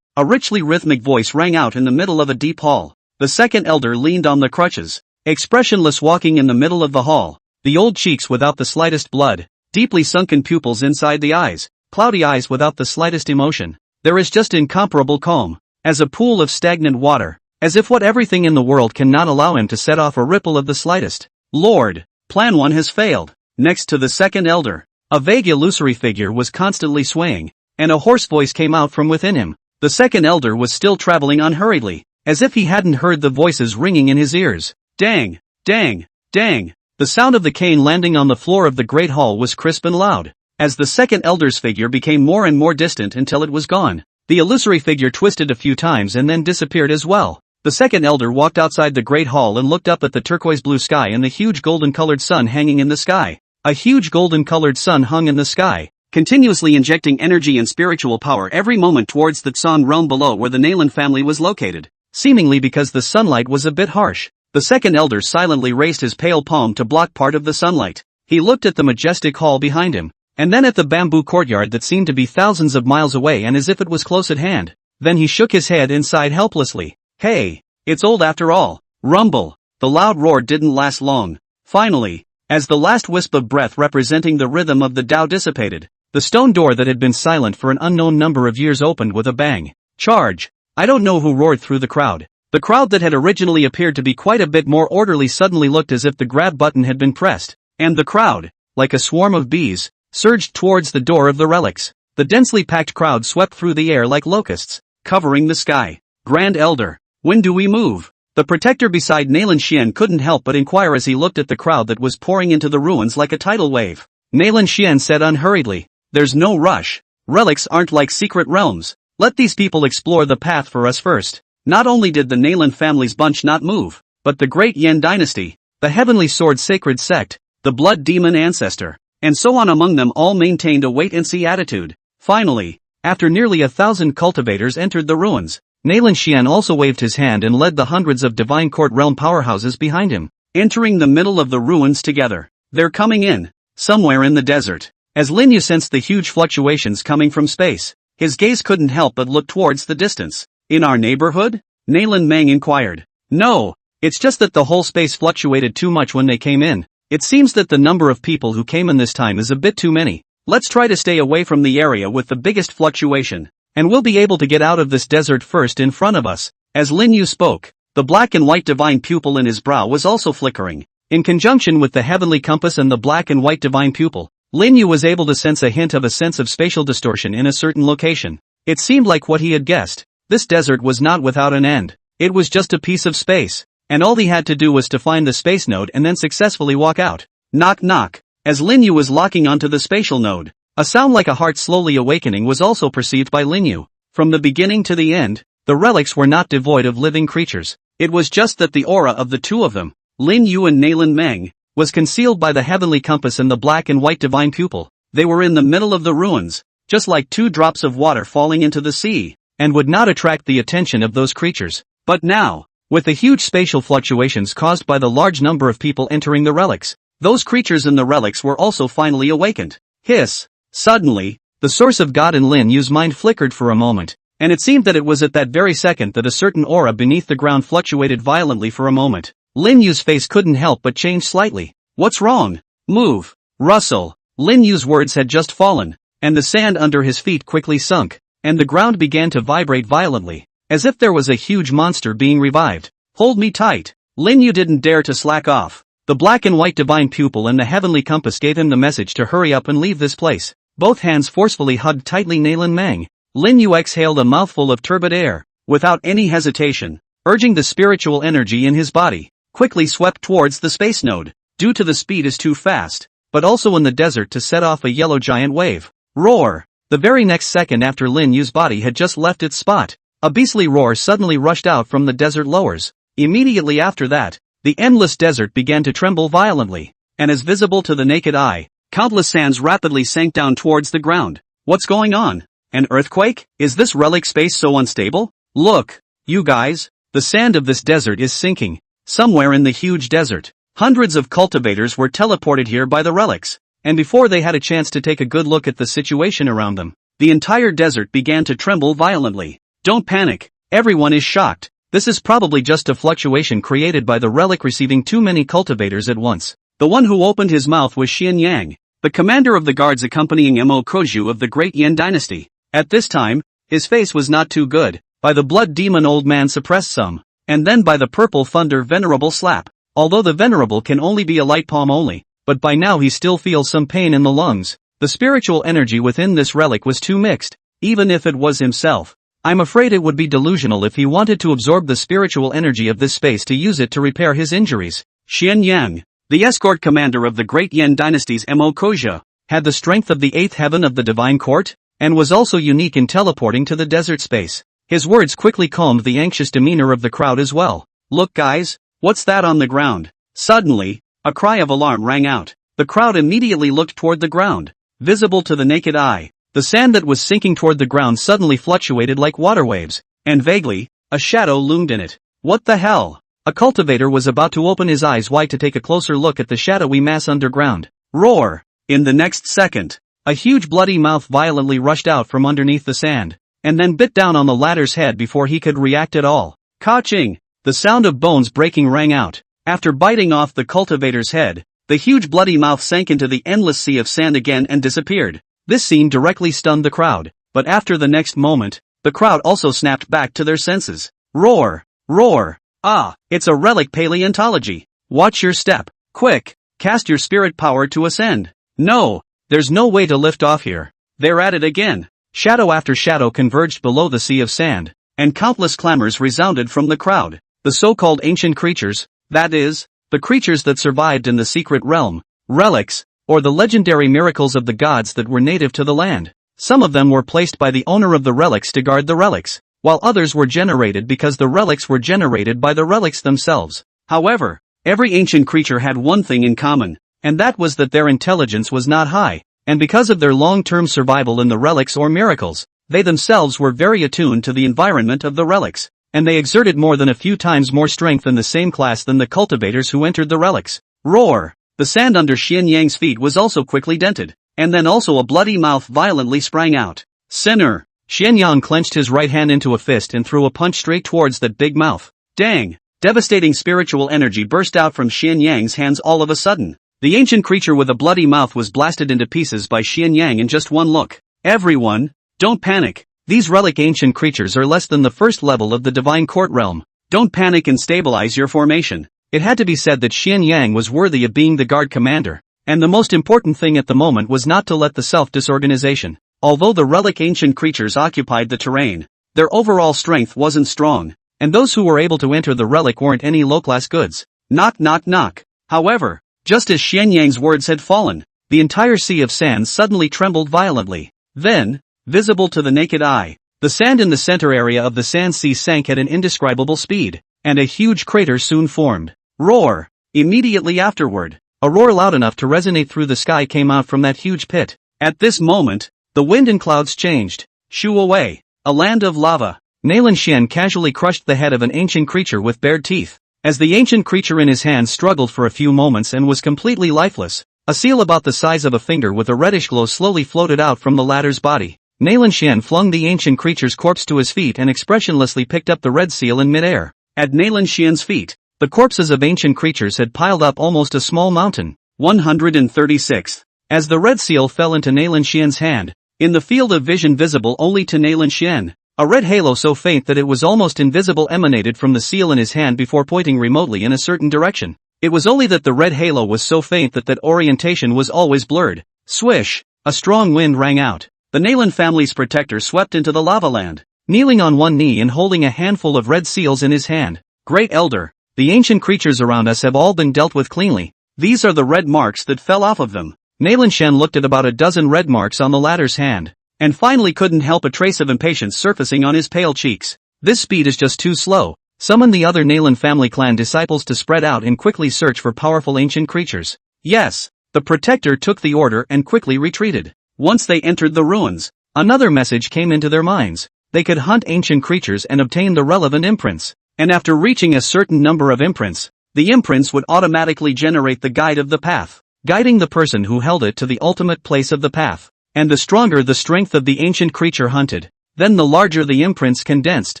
A richly rhythmic voice rang out in the middle of a deep hall. The second elder leaned on the crutches, expressionless walking in the middle of the hall, the old cheeks without the slightest blood, deeply sunken pupils inside the eyes, cloudy eyes without the slightest emotion. There is just incomparable calm, as a pool of stagnant water, as if what everything in the world cannot allow him to set off a ripple of the slightest. Lord, Plan 1 has failed. Next to the second elder, a vague illusory figure was constantly swaying, and a hoarse voice came out from within him. The second elder was still traveling unhurriedly, as if he hadn't heard the voices ringing in his ears. Dang. The sound of the cane landing on the floor of the great hall was crisp and loud, as the second elder's figure became more and more distant until it was gone. The illusory figure twisted a few times and then disappeared as well. The second elder walked outside the great hall and looked up at the turquoise blue sky and the huge golden-colored sun hanging in the sky. A huge golden-colored sun hung in the sky, continuously injecting energy and spiritual power every moment towards the Tsan realm below where the Nalan family was located. Seemingly because the sunlight was a bit harsh, the second elder silently raised his pale palm to block part of the sunlight. He looked at the majestic hall behind him, and then at the bamboo courtyard that seemed to be thousands of miles away and as if it was close at hand. Then he shook his head and sighed helplessly. Hey, it's old after all. Rumble. The loud roar didn't last long. Finally, as the last wisp of breath representing the rhythm of the Tao dissipated, the stone door that had been silent for an unknown number of years opened with a bang. Charge! I don't know who roared through the crowd. The crowd that had originally appeared to be quite a bit more orderly suddenly looked as if the grab button had been pressed, and the crowd, like a swarm of bees, surged towards the door of the relics. The densely packed crowd swept through the air like locusts, covering the sky. Grand Elder, when do we move? The protector beside Nalan Xian couldn't help but inquire as he looked at the crowd that was pouring into the ruins like a tidal wave. Nalan Xian said unhurriedly, There's no rush. Relics aren't like secret realms. Let these people explore the path for us first. Not only did the Nalan family's bunch not move, but the Great Yan dynasty, the Heavenly Sword Sacred Sect, the Blood Demon Ancestor, and so on among them all maintained a wait-and-see attitude. Finally, after nearly 1,000 cultivators entered the ruins, Nalan Xian also waved his hand and led the hundreds of Divine Court realm powerhouses behind him, entering the middle of the ruins together. They're coming in, somewhere in the desert. As Lin Yu sensed the huge fluctuations coming from space, his gaze couldn't help but look towards the distance. In our neighborhood? Nalan Meng inquired. No, it's just that the whole space fluctuated too much when they came in. It seems that the number of people who came in this time is a bit too many. Let's try to stay away from the area with the biggest fluctuation, and we'll be able to get out of this desert first in front of us. As Lin Yu spoke, the black and white divine pupil in his brow was also flickering. In conjunction with the heavenly compass and the black and white divine pupil, Lin Yu was able to sense a hint of a sense of spatial distortion in a certain location. It seemed like what he had guessed. This desert was not without an end. It was just a piece of space, and all he had to do was to find the space node and then successfully walk out. Knock knock. As Lin Yu was locking onto the spatial node, a sound like a heart slowly awakening was also perceived by Lin Yu. From the beginning to the end, the relics were not devoid of living creatures. It was just that the aura of the two of them, Lin Yu and Nalan Meng, was concealed by the heavenly compass and the black and white divine pupil. They were in the middle of the ruins, just like 2 drops of water falling into the sea, and would not attract the attention of those creatures. But now, with the huge spatial fluctuations caused by the large number of people entering the relics, those creatures in the relics were also finally awakened. Hiss! Suddenly, the source of God in Lin Yu's mind flickered for a moment, and it seemed that it was at that very second that a certain aura beneath the ground fluctuated violently for a moment. Lin Yu's face couldn't help but change slightly. What's wrong? Move! Rustle! Lin Yu's words had just fallen, and the sand under his feet quickly sunk, and the ground began to vibrate violently, as if there was a huge monster being revived. Hold me tight. Lin Yu didn't dare to slack off. The black and white divine pupil and the heavenly compass gave him the message to hurry up and leave this place. Both hands forcefully hugged tightly Nalan Mang. Lin Yu exhaled a mouthful of turbid air, without any hesitation, urging the spiritual energy in his body, quickly swept towards the space node. Due to the speed is too fast, but also in the desert to set off a yellow giant wave. Roar! The very next second after Lin Yu's body had just left its spot, a beastly roar suddenly rushed out from the desert lowers. Immediately after that, the endless desert began to tremble violently, and as visible to the naked eye, countless sands rapidly sank down towards the ground. What's going on? An earthquake? Is this relic space so unstable? Look, you guys, the sand of this desert is sinking. Somewhere in the huge desert, hundreds of cultivators were teleported here by the relics, and before they had a chance to take a good look at the situation around them, the entire desert began to tremble violently. Don't panic, everyone is shocked. This is probably just a fluctuation created by the relic receiving too many cultivators at once. The one who opened his mouth was Xian Yang, the commander of the guards accompanying Mo Koju of the Great Yan dynasty. At this time, his face was not too good. By the blood demon old man suppressed some, and then by the purple thunder venerable slap. Although the venerable can only be a light palm only, but by now he still feels some pain in the lungs. The spiritual energy within this relic was too mixed, even if it was himself. I'm afraid it would be delusional if he wanted to absorb the spiritual energy of this space to use it to repair his injuries. Xian Yang, the escort commander of the Great Yan dynasty's Mo Koju, had the strength of the 8th heaven of the divine court, and was also unique in teleporting to the desert space. His words quickly calmed the anxious demeanor of the crowd as well. Look guys, what's that on the ground? Suddenly, a cry of alarm rang out. The crowd immediately looked toward the ground. Visible to the naked eye, the sand that was sinking toward the ground suddenly fluctuated like water waves, and vaguely, a shadow loomed in it. What the hell? A cultivator was about to open his eyes wide to take a closer look at the shadowy mass underground. Roar! In the next second, a huge bloody mouth violently rushed out from underneath the sand, and then bit down on the latter's head before he could react at all. Ka-ching! The sound of bones breaking rang out. After biting off the cultivator's head, the huge bloody mouth sank into the endless sea of sand again and disappeared. This scene directly stunned the crowd, but after the next moment, the crowd also snapped back to their senses. Roar! Roar! Ah, it's a relic paleontology. Watch your step. Quick, cast your spirit power to ascend. No, there's no way to lift off here. They're at it again. Shadow after shadow converged below the sea of sand, and countless clamors resounded from the crowd. The so-called ancient creatures, that is, the creatures that survived in the secret realm, relics, or the legendary miracles of the gods that were native to the land. Some of them were placed by the owner of the relics to guard the relics, while others were generated because the relics were generated by the relics themselves. However, every ancient creature had one thing in common, and that was that their intelligence was not high, and because of their long-term survival in the relics or miracles, they themselves were very attuned to the environment of the relics, and they exerted more than a few times more strength in the same class than the cultivators who entered the relics. Roar! The sand under Xian Yang's feet was also quickly dented, and then also a bloody mouth violently sprang out. Sinner! Xian Yang clenched his right hand into a fist and threw a punch straight towards that big mouth. Dang! Devastating spiritual energy burst out from Xian Yang's hands all of a sudden. The ancient creature with a bloody mouth was blasted into pieces by Xian Yang in just one look. Everyone, don't panic. These relic ancient creatures are less than the first level of the divine court realm. Don't panic and stabilize your formation. It had to be said that Xian Yang was worthy of being the guard commander, and the most important thing at the moment was not to let the self-disorganization. Although the relic ancient creatures occupied the terrain, their overall strength wasn't strong, and those who were able to enter the relic weren't any low-class goods. Knock knock knock. However, just as Xian Yang's words had fallen, the entire sea of sand suddenly trembled violently. Then, visible to the naked eye, the sand in the center area of the sand sea sank at an indescribable speed, and a huge crater soon formed. Roar! Immediately afterward, a roar loud enough to resonate through the sky came out from that huge pit. At this moment, the wind and clouds changed. Shoo away! A land of lava. Nalan Xian casually crushed the head of an ancient creature with bared teeth. As the ancient creature in his hands struggled for a few moments and was completely lifeless, a seal about the size of a finger with a reddish glow slowly floated out from the latter's body. Nalan Xian flung the ancient creature's corpse to his feet and expressionlessly picked up the red seal in midair. At Nalan Xian's feet, the corpses of ancient creatures had piled up almost a small mountain. 136. As the red seal fell into Nalan Xian's hand, In the field of vision visible only to Nai Xian, a red halo so faint that it was almost invisible emanated from the seal in his hand before pointing remotely in a certain direction. It was only that the red halo was so faint that orientation was always blurred. Swish! A strong wind rang out. The Nai family's protector swept into the lava land, kneeling on one knee and holding a handful of red seals in his hand. Great Elder, the ancient creatures around us have all been dealt with cleanly. These are the red marks that fell off of them. Nai Xian looked at about a dozen red marks on the latter's hand, and finally couldn't help a trace of impatience surfacing on his pale cheeks. This speed is just too slow. Summon the other Nai family clan disciples to spread out and quickly search for powerful ancient creatures. Yes. The protector took the order and quickly retreated. Once they entered the ruins, another message came into their minds. They could hunt ancient creatures and obtain the relevant imprints. And after reaching a certain number of imprints, the imprints would automatically generate the guide of the path, guiding the person who held it to the ultimate place of the path. And the stronger the strength of the ancient creature hunted, then the larger the imprints condensed,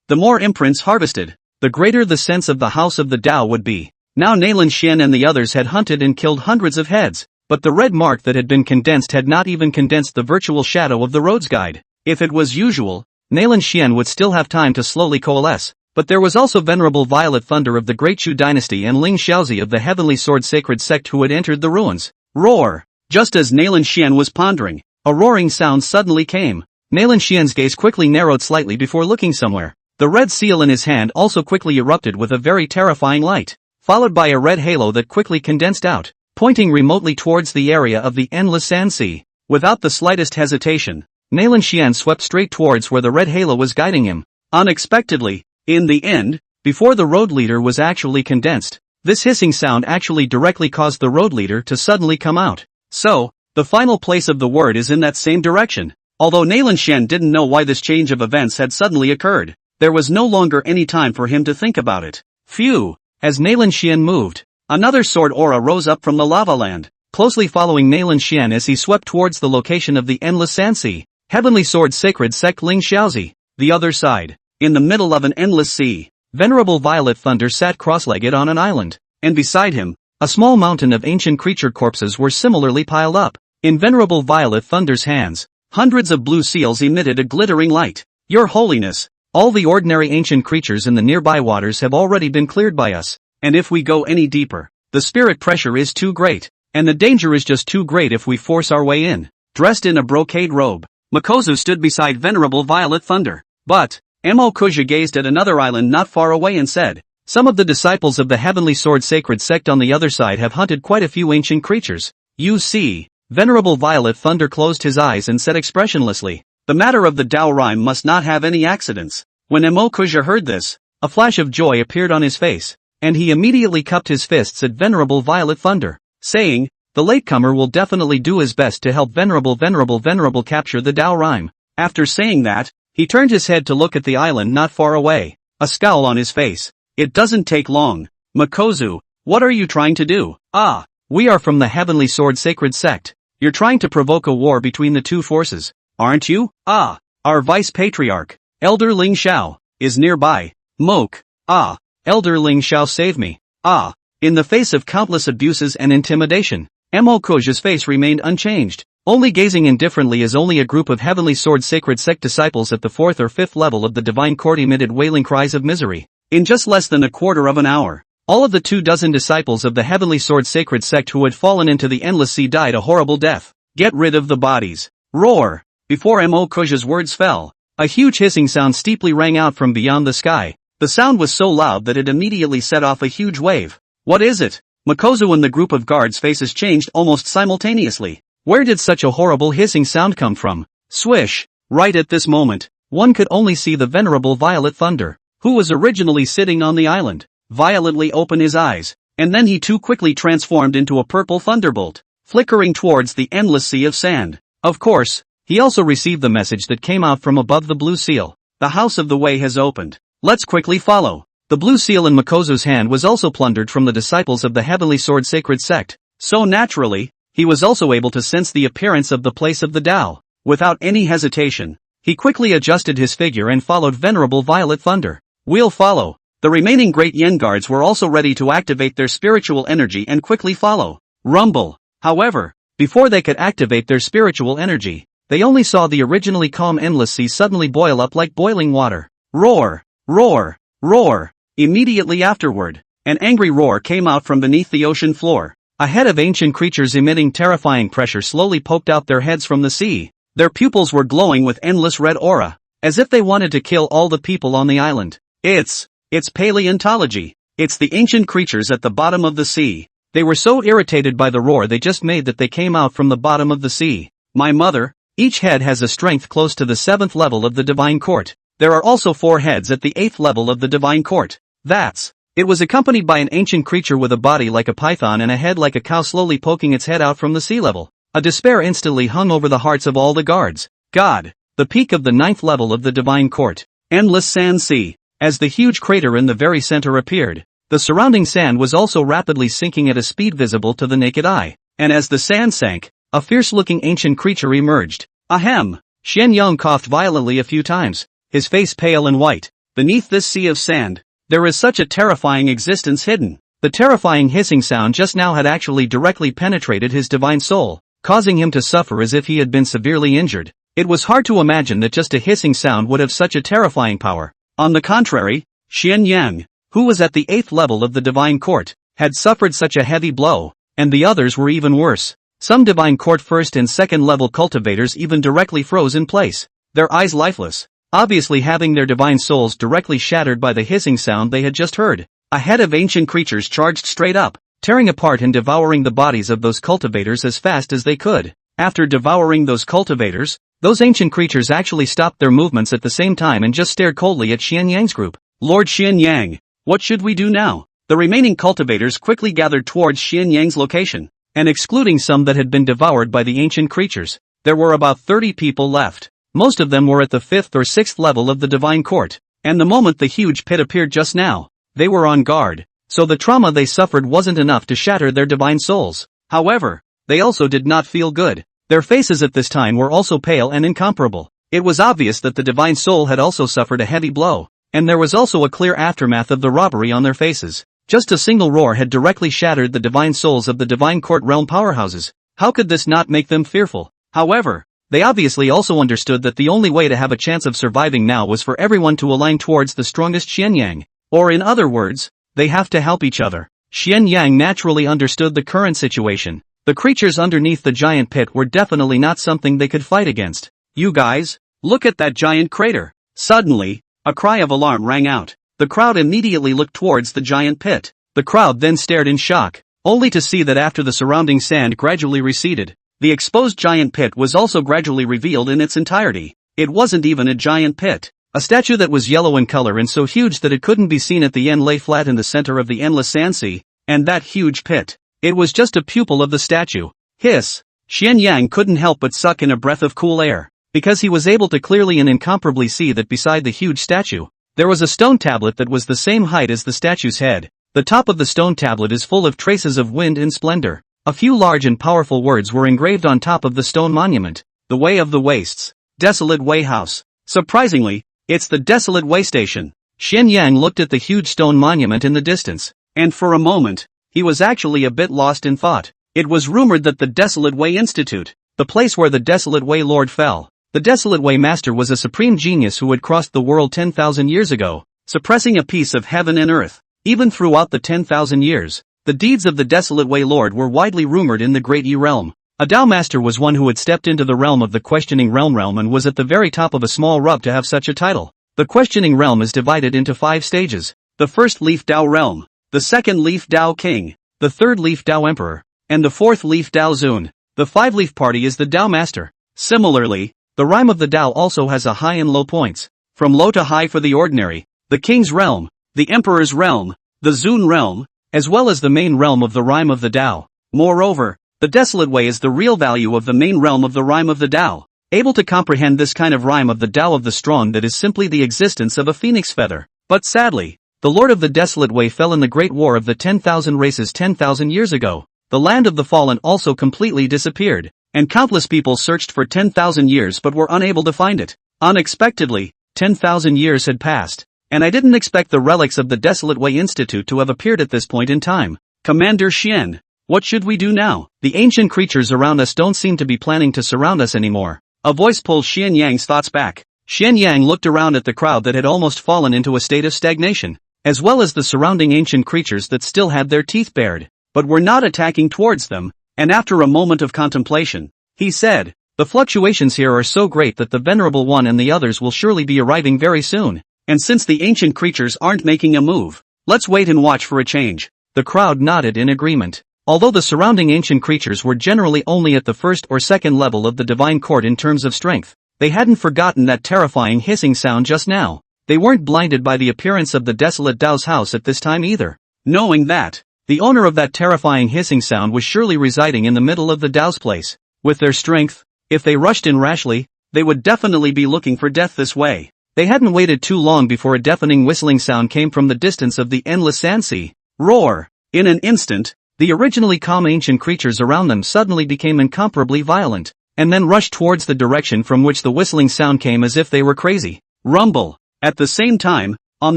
the more imprints harvested, the greater the sense of the house of the Tao would be. Now Nai Xian and the others had hunted and killed hundreds of heads, but the red mark that had been condensed had not even condensed the virtual shadow of the road's guide. If it was usual, Nai Xian would still have time to slowly coalesce, but there was also Venerable Violet Thunder of the Great Chu dynasty and Ling Xiaozi of the Heavenly Sword Sacred Sect who had entered the ruins. Roar! Just as Nai Xian was pondering, a roaring sound suddenly came. Nai Xian's gaze quickly narrowed slightly before looking somewhere. The red seal in his hand also quickly erupted with a very terrifying light, followed by a red halo that quickly condensed out, pointing remotely towards the area of the endless sand sea. Without the slightest hesitation, Nai Xian swept straight towards where the red halo was guiding him. Unexpectedly, in the end, before the road leader was actually condensed, this hissing sound actually directly caused the road leader to suddenly come out. So, the final place of the word is in that same direction. Although Nai Xian didn't know why this change of events had suddenly occurred, there was no longer any time for him to think about it. Phew! As Nai Xian moved, another sword aura rose up from the lava land, closely following Nai Xian as he swept towards the location of the endless sand sea. Heavenly Sword Sacred Sect Ling Xiaozi. The other side, in the middle of an endless sea, Venerable Violet Thunder sat cross-legged on an island, and beside him, a small mountain of ancient creature corpses were similarly piled up. In Venerable Violet Thunder's hands, hundreds of blue seals emitted a glittering light. Your Holiness, all the ordinary ancient creatures in the nearby waters have already been cleared by us, and if we go any deeper, the spirit pressure is too great, and the danger is just too great if we force our way in. Dressed in a brocade robe, Makozu stood beside Venerable Violet Thunder. But, Mo Kuja gazed at another island not far away and said, some of the disciples of the Heavenly Sword Sacred Sect on the other side have hunted quite a few ancient creatures. You see, Venerable Violet Thunder closed his eyes and said expressionlessly, the matter of the Tao rhyme must not have any accidents. When Mo Kuja heard this, a flash of joy appeared on his face, and he immediately cupped his fists at Venerable Violet Thunder, saying, the latecomer will definitely do his best to help Venerable capture the Tao rhyme. After saying that, he turned his head to look at the island not far away, a scowl on his face. It doesn't take long. Makozu, what are you trying to do? Ah, we are from the Heavenly Sword Sacred Sect. You're trying to provoke a war between the two forces, aren't you? Ah, our Vice Patriarch, Elder Ling Xiao, is nearby. Moke. Ah, Elder Ling Xiao save me. Ah, in the face of countless abuses and intimidation, Mo Kuja's face remained unchanged, only gazing indifferently as only a group of Heavenly Sword Sacred Sect disciples at the 4th or 5th level of the Divine Court emitted wailing cries of misery. In just less than a quarter of an hour, all of the 24 disciples of the Heavenly Sword Sacred Sect who had fallen into the endless sea died a horrible death. Get rid of the bodies. Roar! Before Mo Kuja's words fell, a huge hissing sound steeply rang out from beyond the sky. The sound was so loud that it immediately set off a huge wave. What is it? Makozu and the group of guards' faces changed almost simultaneously. Where did such a horrible hissing sound come from? Swish! Right at this moment, one could only see the Venerable Violet Thunder, who was originally sitting on the island, violently open his eyes, and then he too quickly transformed into a purple thunderbolt, flickering towards the endless sea of sand. Of course, he also received the message that came out from above the blue seal. The House of the Way has opened. Let's quickly follow. The blue seal in Makozu's hand was also plundered from the disciples of the Heavenly Sword Sacred Sect, so naturally, he was also able to sense the appearance of the place of the Tao. Without any hesitation, he quickly adjusted his figure and followed Venerable Violet Thunder. We'll follow. The remaining Great Yen guards were also ready to activate their spiritual energy and quickly follow. Rumble. However, before they could activate their spiritual energy, They only saw the originally calm endless sea suddenly boil up like boiling water. Roar! Roar! Roar! Immediately afterward, an angry roar came out from beneath the ocean floor. A head of ancient creatures emitting terrifying pressure slowly poked out their heads from the sea. Their pupils were glowing with endless red aura, as if they wanted to kill all the people on the island. It's paleontology. It's the ancient creatures at the bottom of the sea. They were so irritated by the roar they just made that they came out from the bottom of the sea. My mother, each head has a strength close to the 7th level of the divine court. There are also 4 heads at the 8th level of the divine court. It was accompanied by an ancient creature with a body like a python and a head like a cow slowly poking its head out from the sea level. A despair instantly hung over the hearts of all the guards. God! The peak of the 9th level of the divine court. Endless sand sea. As the huge crater in the very center appeared, the surrounding sand was also rapidly sinking at a speed visible to the naked eye. And as the sand sank, a fierce-looking ancient creature emerged. Ahem! Xian Yang coughed violently a few times, his face pale and white. Beneath this sea of sand, there is such a terrifying existence hidden. The terrifying hissing sound just now had actually directly penetrated his divine soul, causing him to suffer as if he had been severely injured. It was hard to imagine that just a hissing sound would have such a terrifying power. On the contrary, Xian Yang, who was at the 8th level of the divine court, had suffered such a heavy blow, and the others were even worse. Some divine court 1st and 2nd level cultivators even directly froze in place, their eyes lifeless, obviously having their divine souls directly shattered by the hissing sound they had just heard. A head of ancient creatures charged straight up, tearing apart and devouring the bodies of those cultivators as fast as they could. After devouring those cultivators, those ancient creatures actually stopped their movements at the same time and just stared coldly at Xian Yang's group. Lord Xian Yang, what should we do now? The remaining cultivators quickly gathered towards Xian Yang's location, and excluding some that had been devoured by the ancient creatures, there were about 30 people left. Most of them were at the 5th or 6th level of the divine court, and the moment the huge pit appeared just now, they were on guard, so the trauma they suffered wasn't enough to shatter their divine souls. However, they also did not feel good. Their faces at this time were also pale and incomparable. It was obvious that the divine soul had also suffered a heavy blow, and there was also a clear aftermath of the robbery on their faces. Just a single roar had directly shattered the divine souls of the divine court realm powerhouses. How could this not make them fearful? However, they obviously also understood that the only way to have a chance of surviving now was for everyone to align towards the strongest Xian Yang. Or in other words, they have to help each other. Xian Yang naturally understood the current situation. The creatures underneath the giant pit were definitely not something they could fight against. You guys, look at that giant crater. Suddenly, a cry of alarm rang out. The crowd immediately looked towards the giant pit. The crowd then stared in shock, only to see that after the surrounding sand gradually receded, the exposed giant pit was also gradually revealed in its entirety. It wasn't even a giant pit. A statue that was yellow in color and so huge that it couldn't be seen at the end lay flat in the center of the endless sand sea, and that huge pit. It was just a pupil of the statue. Hiss! Xian Yang couldn't help but suck in a breath of cool air, because he was able to clearly and incomparably see that beside the huge statue, there was a stone tablet that was the same height as the statue's head. The top of the stone tablet is full of traces of wind and splendor. A few large and powerful words were engraved on top of the stone monument. The Way of the Wastes. Desolate Way House. Surprisingly, it's the Desolate Way Station. Xian Yang looked at the huge stone monument in the distance, and for a moment, he was actually a bit lost in thought. It was rumored that the Desolate Way Institute, the place where the Desolate Way Lord fell, the Desolate Way Master was a supreme genius who had crossed the world 10,000 years ago, suppressing a piece of heaven and earth. Even throughout the 10,000 years, the deeds of the Desolate Way Lord were widely rumored in the Great E realm. A Tao Master was one who had stepped into the realm of the Questioning Realm and was at the very top of a small rub to have such a title. The Questioning Realm is divided into 5 stages. The first Leaf Tao Realm, the second Leaf Tao King, the third Leaf Tao Emperor, and the fourth Leaf Tao Zun. The 5-leaf party is the Tao Master. Similarly, the rhyme of the Tao also has a high and low points. From low to high for the ordinary, the King's Realm, the Emperor's Realm, the Zun Realm, as well as the main realm of the rhyme of the Tao. Moreover, the Desolate Way is the real value of the main realm of the rhyme of the Tao. Able to comprehend this kind of rhyme of the Tao of the Strong that is simply the existence of a phoenix feather. But sadly, the Lord of the Desolate Way fell in the Great War of the 10,000 races 10,000 years ago. The land of the fallen also completely disappeared, and countless people searched for 10,000 years but were unable to find it. Unexpectedly, 10,000 years had passed, and I didn't expect the relics of the Desolate Way Institute to have appeared at this point in time. Commander Xian, what should we do now? The ancient creatures around us don't seem to be planning to surround us anymore. A voice pulled Xian Yang's thoughts back. Xian Yang looked around at the crowd that had almost fallen into a state of stagnation, as well as the surrounding ancient creatures that still had their teeth bared, but were not attacking towards them, and after a moment of contemplation, he said, "The fluctuations here are so great that the Venerable One and the others will surely be arriving very soon, and since the ancient creatures aren't making a move, let's wait and watch for a change." The crowd nodded in agreement. Although the surrounding ancient creatures were generally only at the first or second level of the divine court in terms of strength, they hadn't forgotten that terrifying hissing sound just now. They weren't blinded by the appearance of the desolate Dao's house at this time either. Knowing that, the owner of that terrifying hissing sound was surely residing in the middle of the Dao's place. With their strength, if they rushed in rashly, they would definitely be looking for death this way. They hadn't waited too long before a deafening whistling sound came from the distance of the endless sand sea. Roar! In an instant, the originally calm ancient creatures around them suddenly became incomparably violent, and then rushed towards the direction from which the whistling sound came as if they were crazy. Rumble! At the same time, on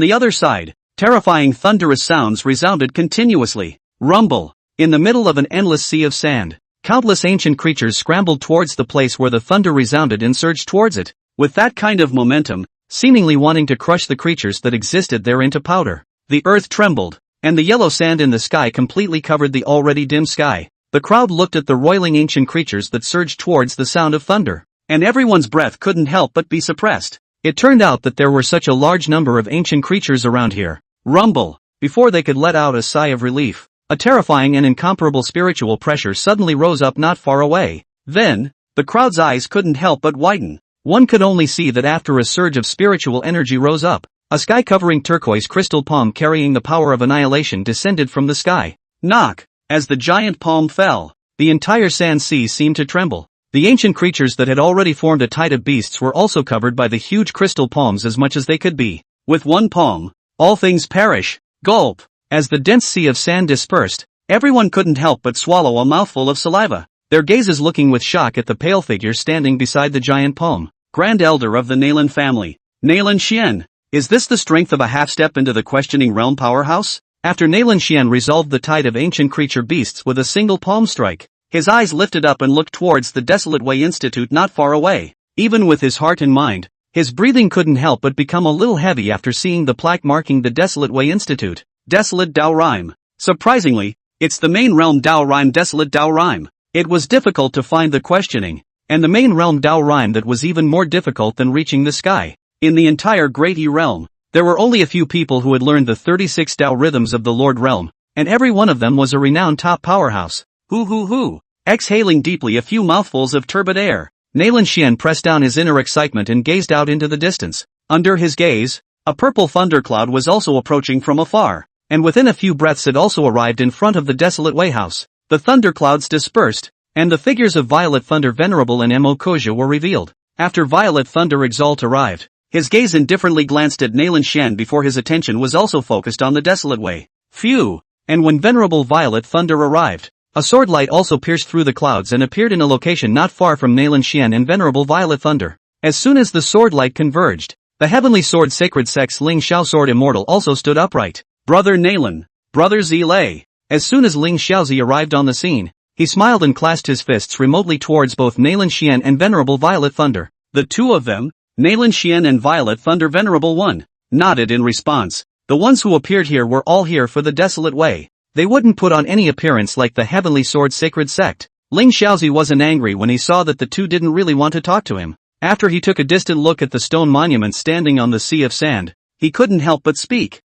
the other side, terrifying thunderous sounds resounded continuously. Rumble! In the middle of an endless sea of sand, countless ancient creatures scrambled towards the place where the thunder resounded and surged towards it. With that kind of momentum, seemingly wanting to crush the creatures that existed there into powder. The earth trembled, and the yellow sand in the sky completely covered the already dim sky. The crowd looked at the roiling ancient creatures that surged towards the sound of thunder, and everyone's breath couldn't help but be suppressed. It turned out that there were such a large number of ancient creatures around here. Rumble! Before they could let out a sigh of relief, a terrifying and incomparable spiritual pressure suddenly rose up not far away. Then, the crowd's eyes couldn't help but widen. One could only see that after a surge of spiritual energy rose up, a sky-covering turquoise crystal palm carrying the power of annihilation descended from the sky. Knock! As the giant palm fell, the entire sand sea seemed to tremble. The ancient creatures that had already formed a tide of beasts were also covered by the huge crystal palms as much as they could be. With one palm, all things perish. Gulp! As the dense sea of sand dispersed, everyone couldn't help but swallow a mouthful of saliva, their gazes looking with shock at the pale figure standing beside the giant palm. Grand Elder of the Nailan family, Nailan Xian. Is this the strength of a half-step into the questioning realm powerhouse? After Nailan Xian resolved the tide of ancient creature beasts with a single palm strike, his eyes lifted up and looked towards the Desolate Way Institute not far away. Even with his heart in mind, his breathing couldn't help but become a little heavy after seeing the plaque marking the Desolate Way Institute. Desolate Dao Rhyme. Surprisingly, it's the main realm Dao Rhyme, Desolate Dao Rhyme. It was difficult to find the questioning, and the main realm Dao Rhyme that was even more difficult than reaching the sky. In the entire Great E realm, there were only a few people who had learned the 36 Dao rhythms of the Lord Realm, and every one of them was a renowned top powerhouse. Hoo. Exhaling deeply a few mouthfuls of turbid air, Nailan Xian pressed down his inner excitement and gazed out into the distance. Under his gaze, a purple thundercloud was also approaching from afar, and within a few breaths it also arrived in front of the Desolate Way house. The thunderclouds dispersed, and the figures of Violet Thunder Venerable and Mo Koja were revealed. After Violet Thunder Exalt arrived, his gaze indifferently glanced at Nailan Xian before his attention was also focused on the Desolate Way. Phew! And when Venerable Violet Thunder arrived, a sword light also pierced through the clouds and appeared in a location not far from Nailan Xian and Venerable Violet Thunder. As soon as the sword light converged, the heavenly sword Sacred Sex Ling Xiao Sword Immortal also stood upright. Brother Nailan, Brother Zilei. As soon as Ling Xiaozi arrived on the scene, he smiled and clasped his fists remotely towards both Nailan Xian and Venerable Violet Thunder. The two of them, Nailan Xian and Violet Thunder Venerable One, nodded in response. The ones who appeared here were all here for the Desolate Way. They wouldn't put on any appearance like the Heavenly Sword Sacred Sect. Ling Xiaozi wasn't angry when he saw that the two didn't really want to talk to him. After he took a distant look at the stone monument standing on the sea of sand, he couldn't help but speak.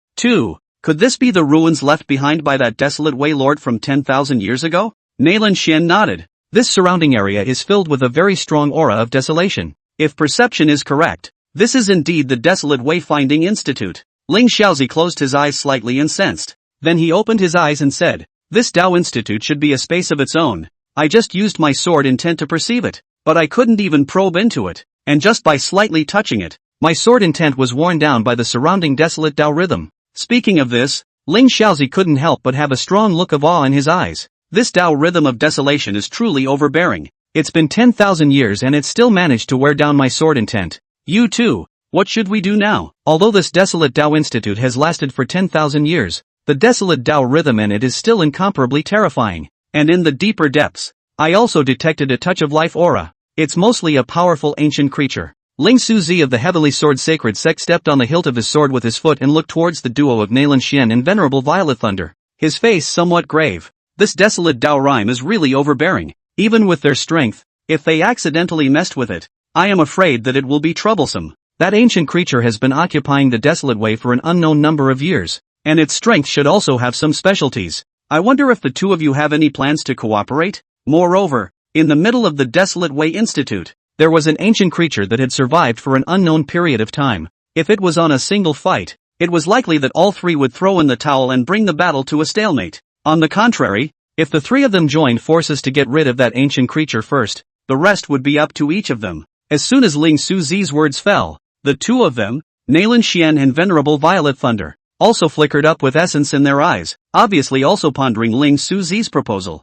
Could this be the ruins left behind by that Desolate Way Lord from 10,000 years ago? Nailan Xian nodded. This surrounding area is filled with a very strong aura of desolation. If perception is correct, this is indeed the Desolate Wayfinding Institute. Ling Xiaozi closed his eyes slightly and sensed. Then he opened his eyes and said, "This Dao Institute should be a space of its own. I just used my sword intent to perceive it, but I couldn't even probe into it, and just by slightly touching it, my sword intent was worn down by the surrounding desolate Dao rhythm." Speaking of this, Ling Xiaozi couldn't help but have a strong look of awe in his eyes. This Dao rhythm of desolation is truly overbearing. It's been 10,000 years and it still managed to wear down my sword intent. You too, what should we do now? Although this desolate Dao Institute has lasted for 10,000 years, the desolate Dao rhythm in it is still incomparably terrifying. And in the deeper depths, I also detected a touch of life aura. It's mostly a powerful ancient creature. Ling Suzi of the Heavenly Sword Sacred Sect stepped on the hilt of his sword with his foot and looked towards the duo of Nailan Xian and Venerable Violet Thunder, his face somewhat grave. This desolate Dao rhyme is really overbearing. Even with their strength, if they accidentally messed with it, I am afraid that it will be troublesome. That ancient creature has been occupying the desolate way for an unknown number of years, and its strength should also have some specialties. I wonder if the two of you have any plans to cooperate? Moreover, in the middle of the Desolate Way Institute, there was an ancient creature that had survived for an unknown period of time. If it was on a single fight, it was likely that all three would throw in the towel and bring the battle to a stalemate. On the contrary, if the three of them joined forces to get rid of that ancient creature first, the rest would be up to each of them. As soon as Ling Suzi's words fell, the two of them, Nailan Xian and Venerable Violet Thunder, also flickered up with essence in their eyes, obviously also pondering Ling Suzi's proposal.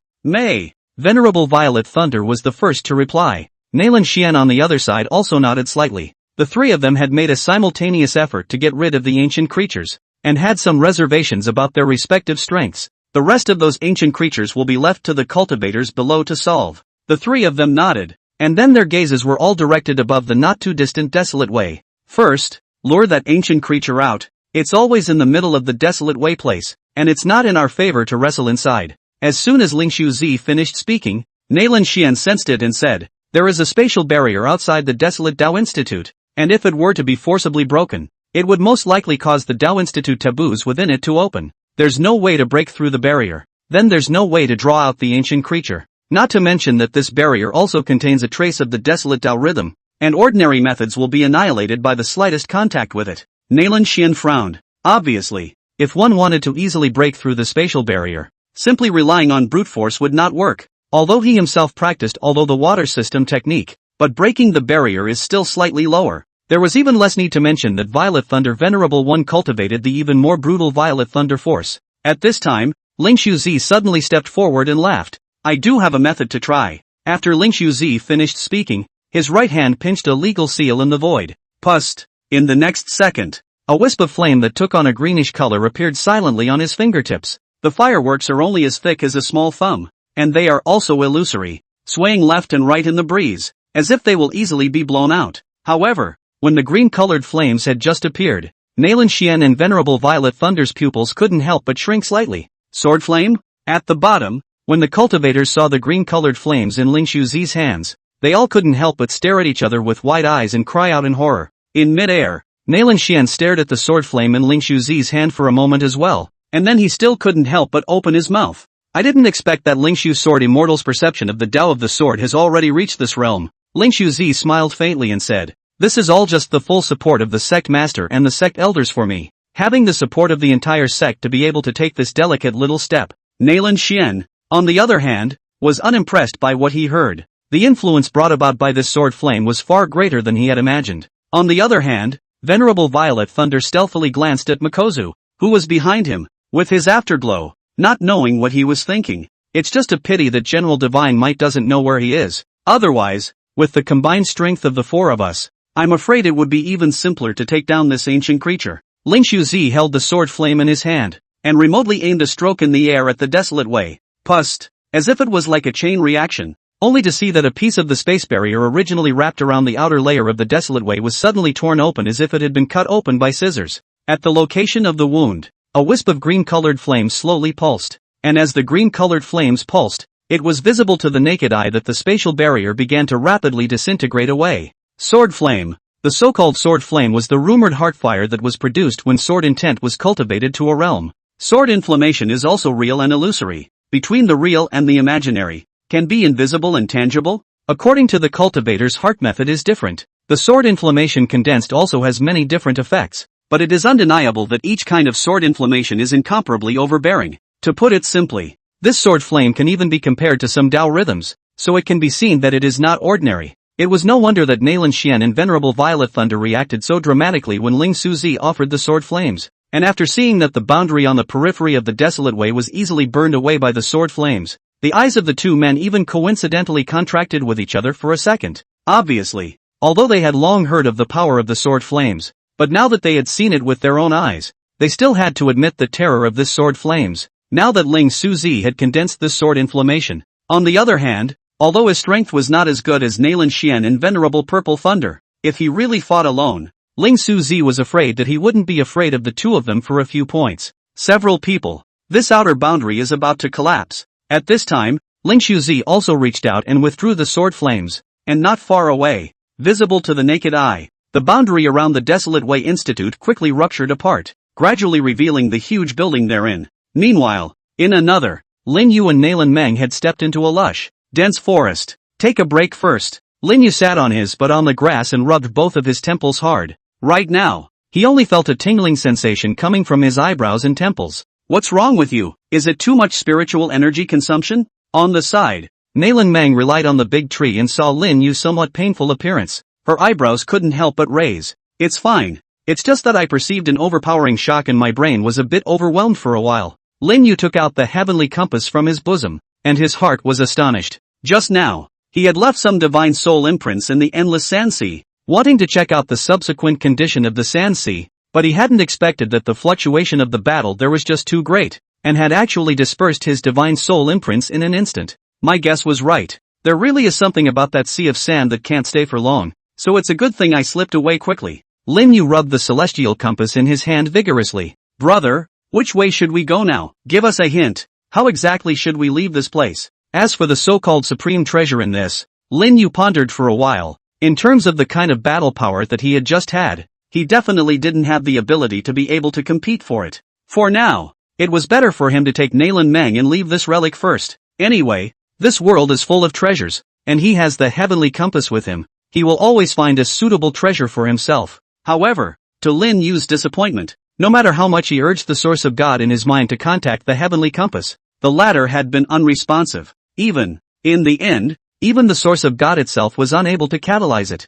Venerable Violet Thunder was the first to reply. Nailan Xian on the other side also nodded slightly. The three of them had made a simultaneous effort to get rid of the ancient creatures, and had some reservations about their respective strengths. The rest of those ancient creatures will be left to the cultivators below to solve. The three of them nodded, and then their gazes were all directed above the not-too-distant Desolate Way. First, lure that ancient creature out. It's always in the middle of the Desolate Way place, and it's not in our favor to wrestle inside. As soon as Ling Shuzi finished speaking, Nailan Xian sensed it and said, there is a spatial barrier outside the Desolate Dao Institute, and if it were to be forcibly broken, it would most likely cause the Dao Institute taboos within it to open. There's no way to break through the barrier. Then there's no way to draw out the ancient creature. Not to mention that this barrier also contains a trace of the Desolate Dao rhythm, and ordinary methods will be annihilated by the slightest contact with it. Nailan Xian frowned. Obviously, if one wanted to easily break through the spatial barrier, simply relying on brute force would not work. Although he himself practiced the water system technique, but breaking the barrier is still slightly lower. There was even less need to mention that Violet Thunder Venerable One cultivated the even more brutal Violet Thunder force. At this time, Ling Shuzi suddenly stepped forward and laughed. I do have a method to try. After Ling Shuzi finished speaking, his right hand pinched a legal seal in the void. Pust! In the next second, a wisp of flame that took on a greenish color appeared silently on his fingertips. The fireworks are only as thick as a small thumb, and they are also illusory, swaying left and right in the breeze, as if they will easily be blown out. However, when the green-colored flames had just appeared, Nailan Xian and Venerable Violet Thunder's pupils couldn't help but shrink slightly. Sword flame? At the bottom, when the cultivators saw the green-colored flames in Ling Shuzi's hands, they all couldn't help but stare at each other with wide eyes and cry out in horror. In mid-air, Nailan Xian stared at the sword flame in Ling Shuzi's hand for a moment as well, and then he still couldn't help but open his mouth. I didn't expect that Ling Shu Sword Immortal's perception of the Tao of the sword has already reached this realm. Ling Shuzi smiled faintly and said, this is all just the full support of the sect master and the sect elders for me. Having the support of the entire sect to be able to take this delicate little step. Nailan Xian, on the other hand, was unimpressed by what he heard. The influence brought about by this sword flame was far greater than he had imagined. On the other hand, Venerable Violet Thunder stealthily glanced at Mikozu, who was behind him, with his afterglow, not knowing what he was thinking. It's just a pity that General Divine Might doesn't know where he is. Otherwise, with the combined strength of the four of us, I'm afraid it would be even simpler to take down this ancient creature. Ling Shuzi held the sword flame in his hand, and remotely aimed a stroke in the air at the Desolate Way. Pust! As if it was like a chain reaction, only to see that a piece of the space barrier originally wrapped around the outer layer of the Desolate Way was suddenly torn open as if it had been cut open by scissors. At the location of the wound, a wisp of green-colored flames slowly pulsed, and as the green-colored flames pulsed, it was visible to the naked eye that the spatial barrier began to rapidly disintegrate away. Sword flame. The so-called sword flame was the rumored heartfire that was produced when sword intent was cultivated to a realm. Sword inflammation is also real and illusory. Between the real and the imaginary, can be invisible and tangible. According to the cultivator's heart method is different. The sword inflammation condensed also has many different effects, but it is undeniable that each kind of sword inflammation is incomparably overbearing. To put it simply, this sword flame can even be compared to some Tao rhythms, so it can be seen that it is not ordinary. It was no wonder that Nailan Xian and Venerable Violet Thunder reacted so dramatically when Ling Suzi offered the sword flames, and after seeing that the boundary on the periphery of the Desolate Way was easily burned away by the sword flames, the eyes of the two men even coincidentally contracted with each other for a second. Obviously, although they had long heard of the power of the sword flames, but now that they had seen it with their own eyes, they still had to admit the terror of this sword flames, now that Ling Suzi had condensed this sword inflammation. On the other hand, although his strength was not as good as Nalan Xian and Venerable Purple Thunder. If he really fought alone, Ling Suzi was afraid that he wouldn't be afraid of the two of them for a few points. Several people. This outer boundary is about to collapse. At this time, Ling Suzi also reached out and withdrew the sword flames, and not far away, visible to the naked eye, the boundary around the Desolate Way Institute quickly ruptured apart, gradually revealing the huge building therein. Meanwhile, in another, Lin Yu and Nalan Meng had stepped into a lush, dense forest. Take a break first. Lin Yu sat on his butt on the grass and rubbed both of his temples hard. Right now, he only felt a tingling sensation coming from his eyebrows and temples. What's wrong with you? Is it too much spiritual energy consumption? On the side, Nalan Meng relied on the big tree and saw Lin Yu's somewhat painful appearance. Her eyebrows couldn't help but raise. It's fine. It's just that I perceived an overpowering shock and my brain was a bit overwhelmed for a while. Lin Yu took out the heavenly compass from his bosom, and his heart was astonished. Just now, he had left some divine soul imprints in the endless sand sea, wanting to check out the subsequent condition of the sand sea, but he hadn't expected that the fluctuation of the battle there was just too great, and had actually dispersed his divine soul imprints in an instant. My guess was right. There really is something about that sea of sand that can't stay for long, so it's a good thing I slipped away quickly. Lin Yu rubbed the celestial compass in his hand vigorously. Brother, which way should we go now? Give us a hint. How exactly should we leave this place? As for the so-called supreme treasure in this, Lin Yu pondered for a while. In terms of the kind of battle power that he had just had, he definitely didn't have the ability to be able to compete for it. For now, it was better for him to take Nalan Meng and leave this relic first. Anyway, this world is full of treasures, and he has the heavenly compass with him. He will always find a suitable treasure for himself. However, to Lin Yu's disappointment, no matter how much he urged the source of God in his mind to contact the heavenly compass, the latter had been unresponsive. In the end, even the source of God itself was unable to catalyze it.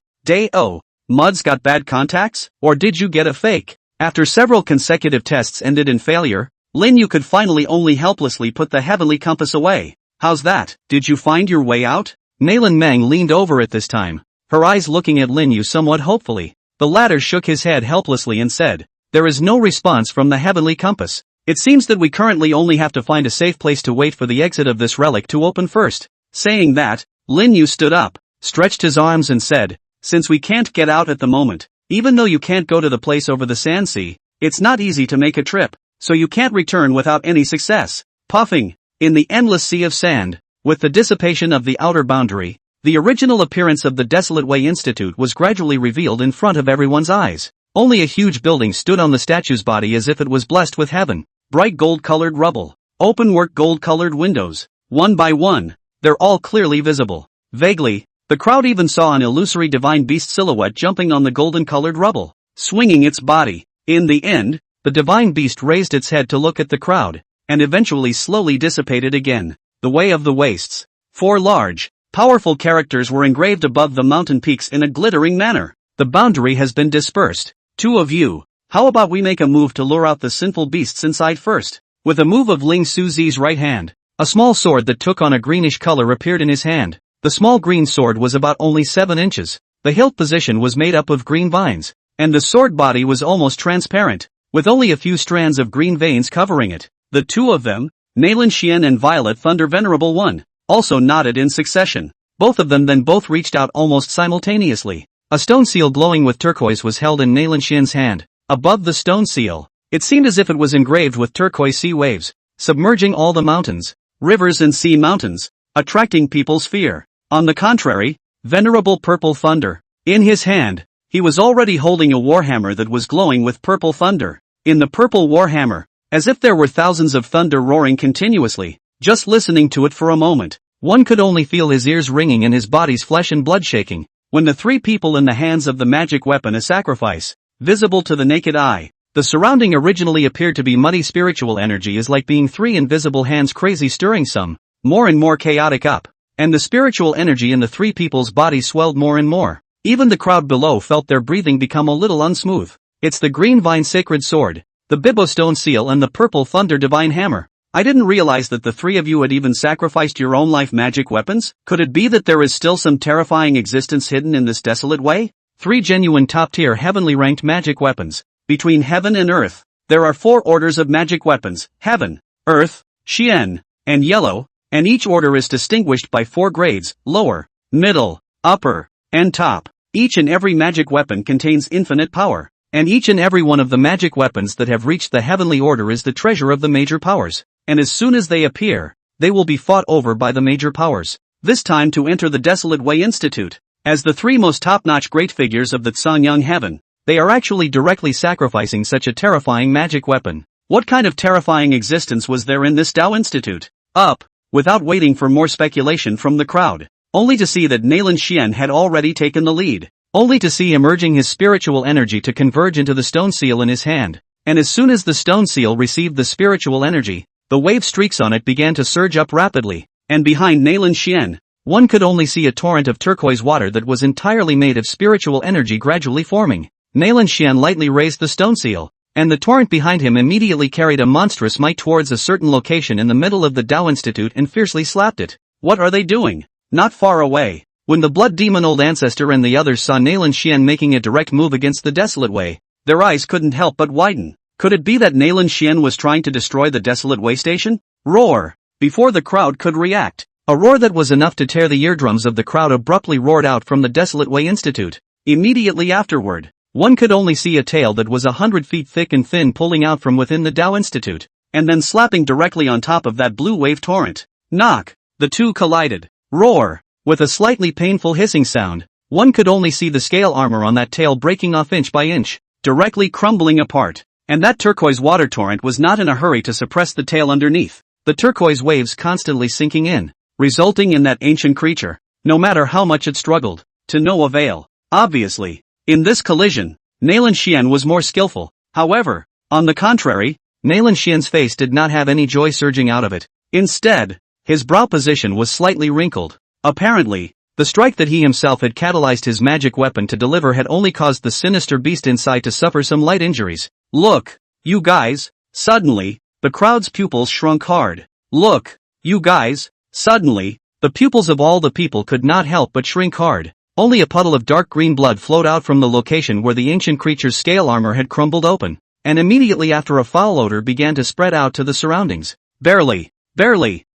Mud's got bad contacts? Or did you get a fake? After several consecutive tests ended in failure, Lin Yu could finally only helplessly put the heavenly compass away. How's that? Did you find your way out? Nalan Meng leaned over at this time, her eyes looking at Lin Yu somewhat hopefully. The latter shook his head helplessly and said, "There is no response from the heavenly compass. It seems that we currently only have to find a safe place to wait for the exit of this relic to open first." Saying that, Lin Yu stood up, stretched his arms and said, "Since we can't get out at the moment, even though you can't go to the place over the sand sea, it's not easy to make a trip, so you can't return without any success." Puffing, in the endless sea of sand, with the dissipation of the outer boundary, the original appearance of the Desolate Way Institute was gradually revealed in front of everyone's eyes. Only a huge building stood on the statue's body as if it was blessed with heaven. Bright gold-colored rubble, open-work gold-colored windows, one by one, they're all clearly visible. Vaguely, the crowd even saw an illusory divine beast silhouette jumping on the golden-colored rubble, swinging its body. In the end, the divine beast raised its head to look at the crowd, and eventually slowly dissipated again. The Way of the Wastes. 4 large, powerful characters were engraved above the mountain peaks in a glittering manner. The boundary has been dispersed. 2 of you, how about we make a move to lure out the sinful beasts inside first? With a move of Ling Suzi's right hand, a small sword that took on a greenish color appeared in his hand. The small green sword was about only 7 inches. The hilt position was made up of green vines, and the sword body was almost transparent, with only a few strands of green veins covering it. The 2 of them, Nalan Xian and Violet Thunder Venerable One, also nodded in succession. Both of them then both reached out almost simultaneously. A stone seal glowing with turquoise was held in Nalan Xian's hand. Above the stone seal, it seemed as if it was engraved with turquoise sea waves, submerging all the mountains, rivers and sea mountains, attracting people's fear. On the contrary, Venerable Purple Thunder, in his hand, he was already holding a warhammer that was glowing with purple thunder. In the purple warhammer, as if there were thousands of thunder roaring continuously, just listening to it for a moment, one could only feel his ears ringing and his body's flesh and blood shaking. When the 3 people in the hands of the magic weapon a sacrifice, visible to the naked eye, the surrounding originally appeared to be muddy spiritual energy is like being 3 invisible hands crazy stirring some, more and more chaotic up, and the spiritual energy in the 3 people's bodies swelled more and more. Even the crowd below felt their breathing become a little unsmooth. It's the green vine sacred sword, the Bibbo stone seal and the purple thunder divine hammer. I didn't realize that the 3 of you had even sacrificed your own life magic weapons. Could it be that there is still some terrifying existence hidden in this desolate way? 3 genuine top-tier heavenly ranked magic weapons. Between heaven and earth, there are 4 orders of magic weapons: heaven, earth, Xian, and yellow. and each order is distinguished by 4 grades: lower, middle, upper, and top. Each and every magic weapon contains infinite power, and each and every one of the magic weapons that have reached the heavenly order is the treasure of the major powers, and as soon as they appear, they will be fought over by the major powers. This time to enter the Desolate Way Institute. As the 3 most top-notch great figures of the Sanyang heaven, they are actually directly sacrificing such a terrifying magic weapon. What kind of terrifying existence was there in this Tao Institute? Up, without waiting for more speculation from the crowd, only to see that Nayland Xian had already taken the lead, only to see him urging his spiritual energy to converge into the stone seal in his hand, and as soon as the stone seal received the spiritual energy, the wave streaks on it began to surge up rapidly, and behind Nayland Xian, one could only see a torrent of turquoise water that was entirely made of spiritual energy gradually forming. Nayland Xian lightly raised the stone seal, and the torrent behind him immediately carried a monstrous might towards a certain location in the middle of the Tao Institute and fiercely slapped it. What are they doing? Not far away, when the blood demon old ancestor and the others saw Nayland Xian making a direct move against the Desolate Way, their eyes couldn't help but widen. Could it be that Nayland Xian was trying to destroy the Desolate Way station? Roar! Before the crowd could react, a roar that was enough to tear the eardrums of the crowd abruptly roared out from the Desolate Way Institute. Immediately afterward, one could only see a tail that was 100 feet thick and thin pulling out from within the Tao Institute, and then slapping directly on top of that blue wave torrent. Knock! The two collided. Roar! With a slightly painful hissing sound, one could only see the scale armor on that tail breaking off inch by inch, directly crumbling apart. And that turquoise water torrent was not in a hurry to suppress the tail underneath, the turquoise waves constantly sinking in, resulting in that ancient creature, no matter how much it struggled, to no avail. Obviously, in this collision, Nayland Xian was more skillful. However, on the contrary, Nayland Xian's face did not have any joy surging out of it. Instead, his brow position was slightly wrinkled. Apparently, the strike that he himself had catalyzed his magic weapon to deliver had only caused the sinister beast inside to suffer some light injuries. Look, you guys! Suddenly, the crowd's pupils shrunk hard. Look, you guys! Suddenly, the pupils of all the people could not help but shrink hard. Only a puddle of dark green blood flowed out from the location where the ancient creature's scale armor had crumbled open, and immediately after a foul odor began to spread out to the surroundings. Barely,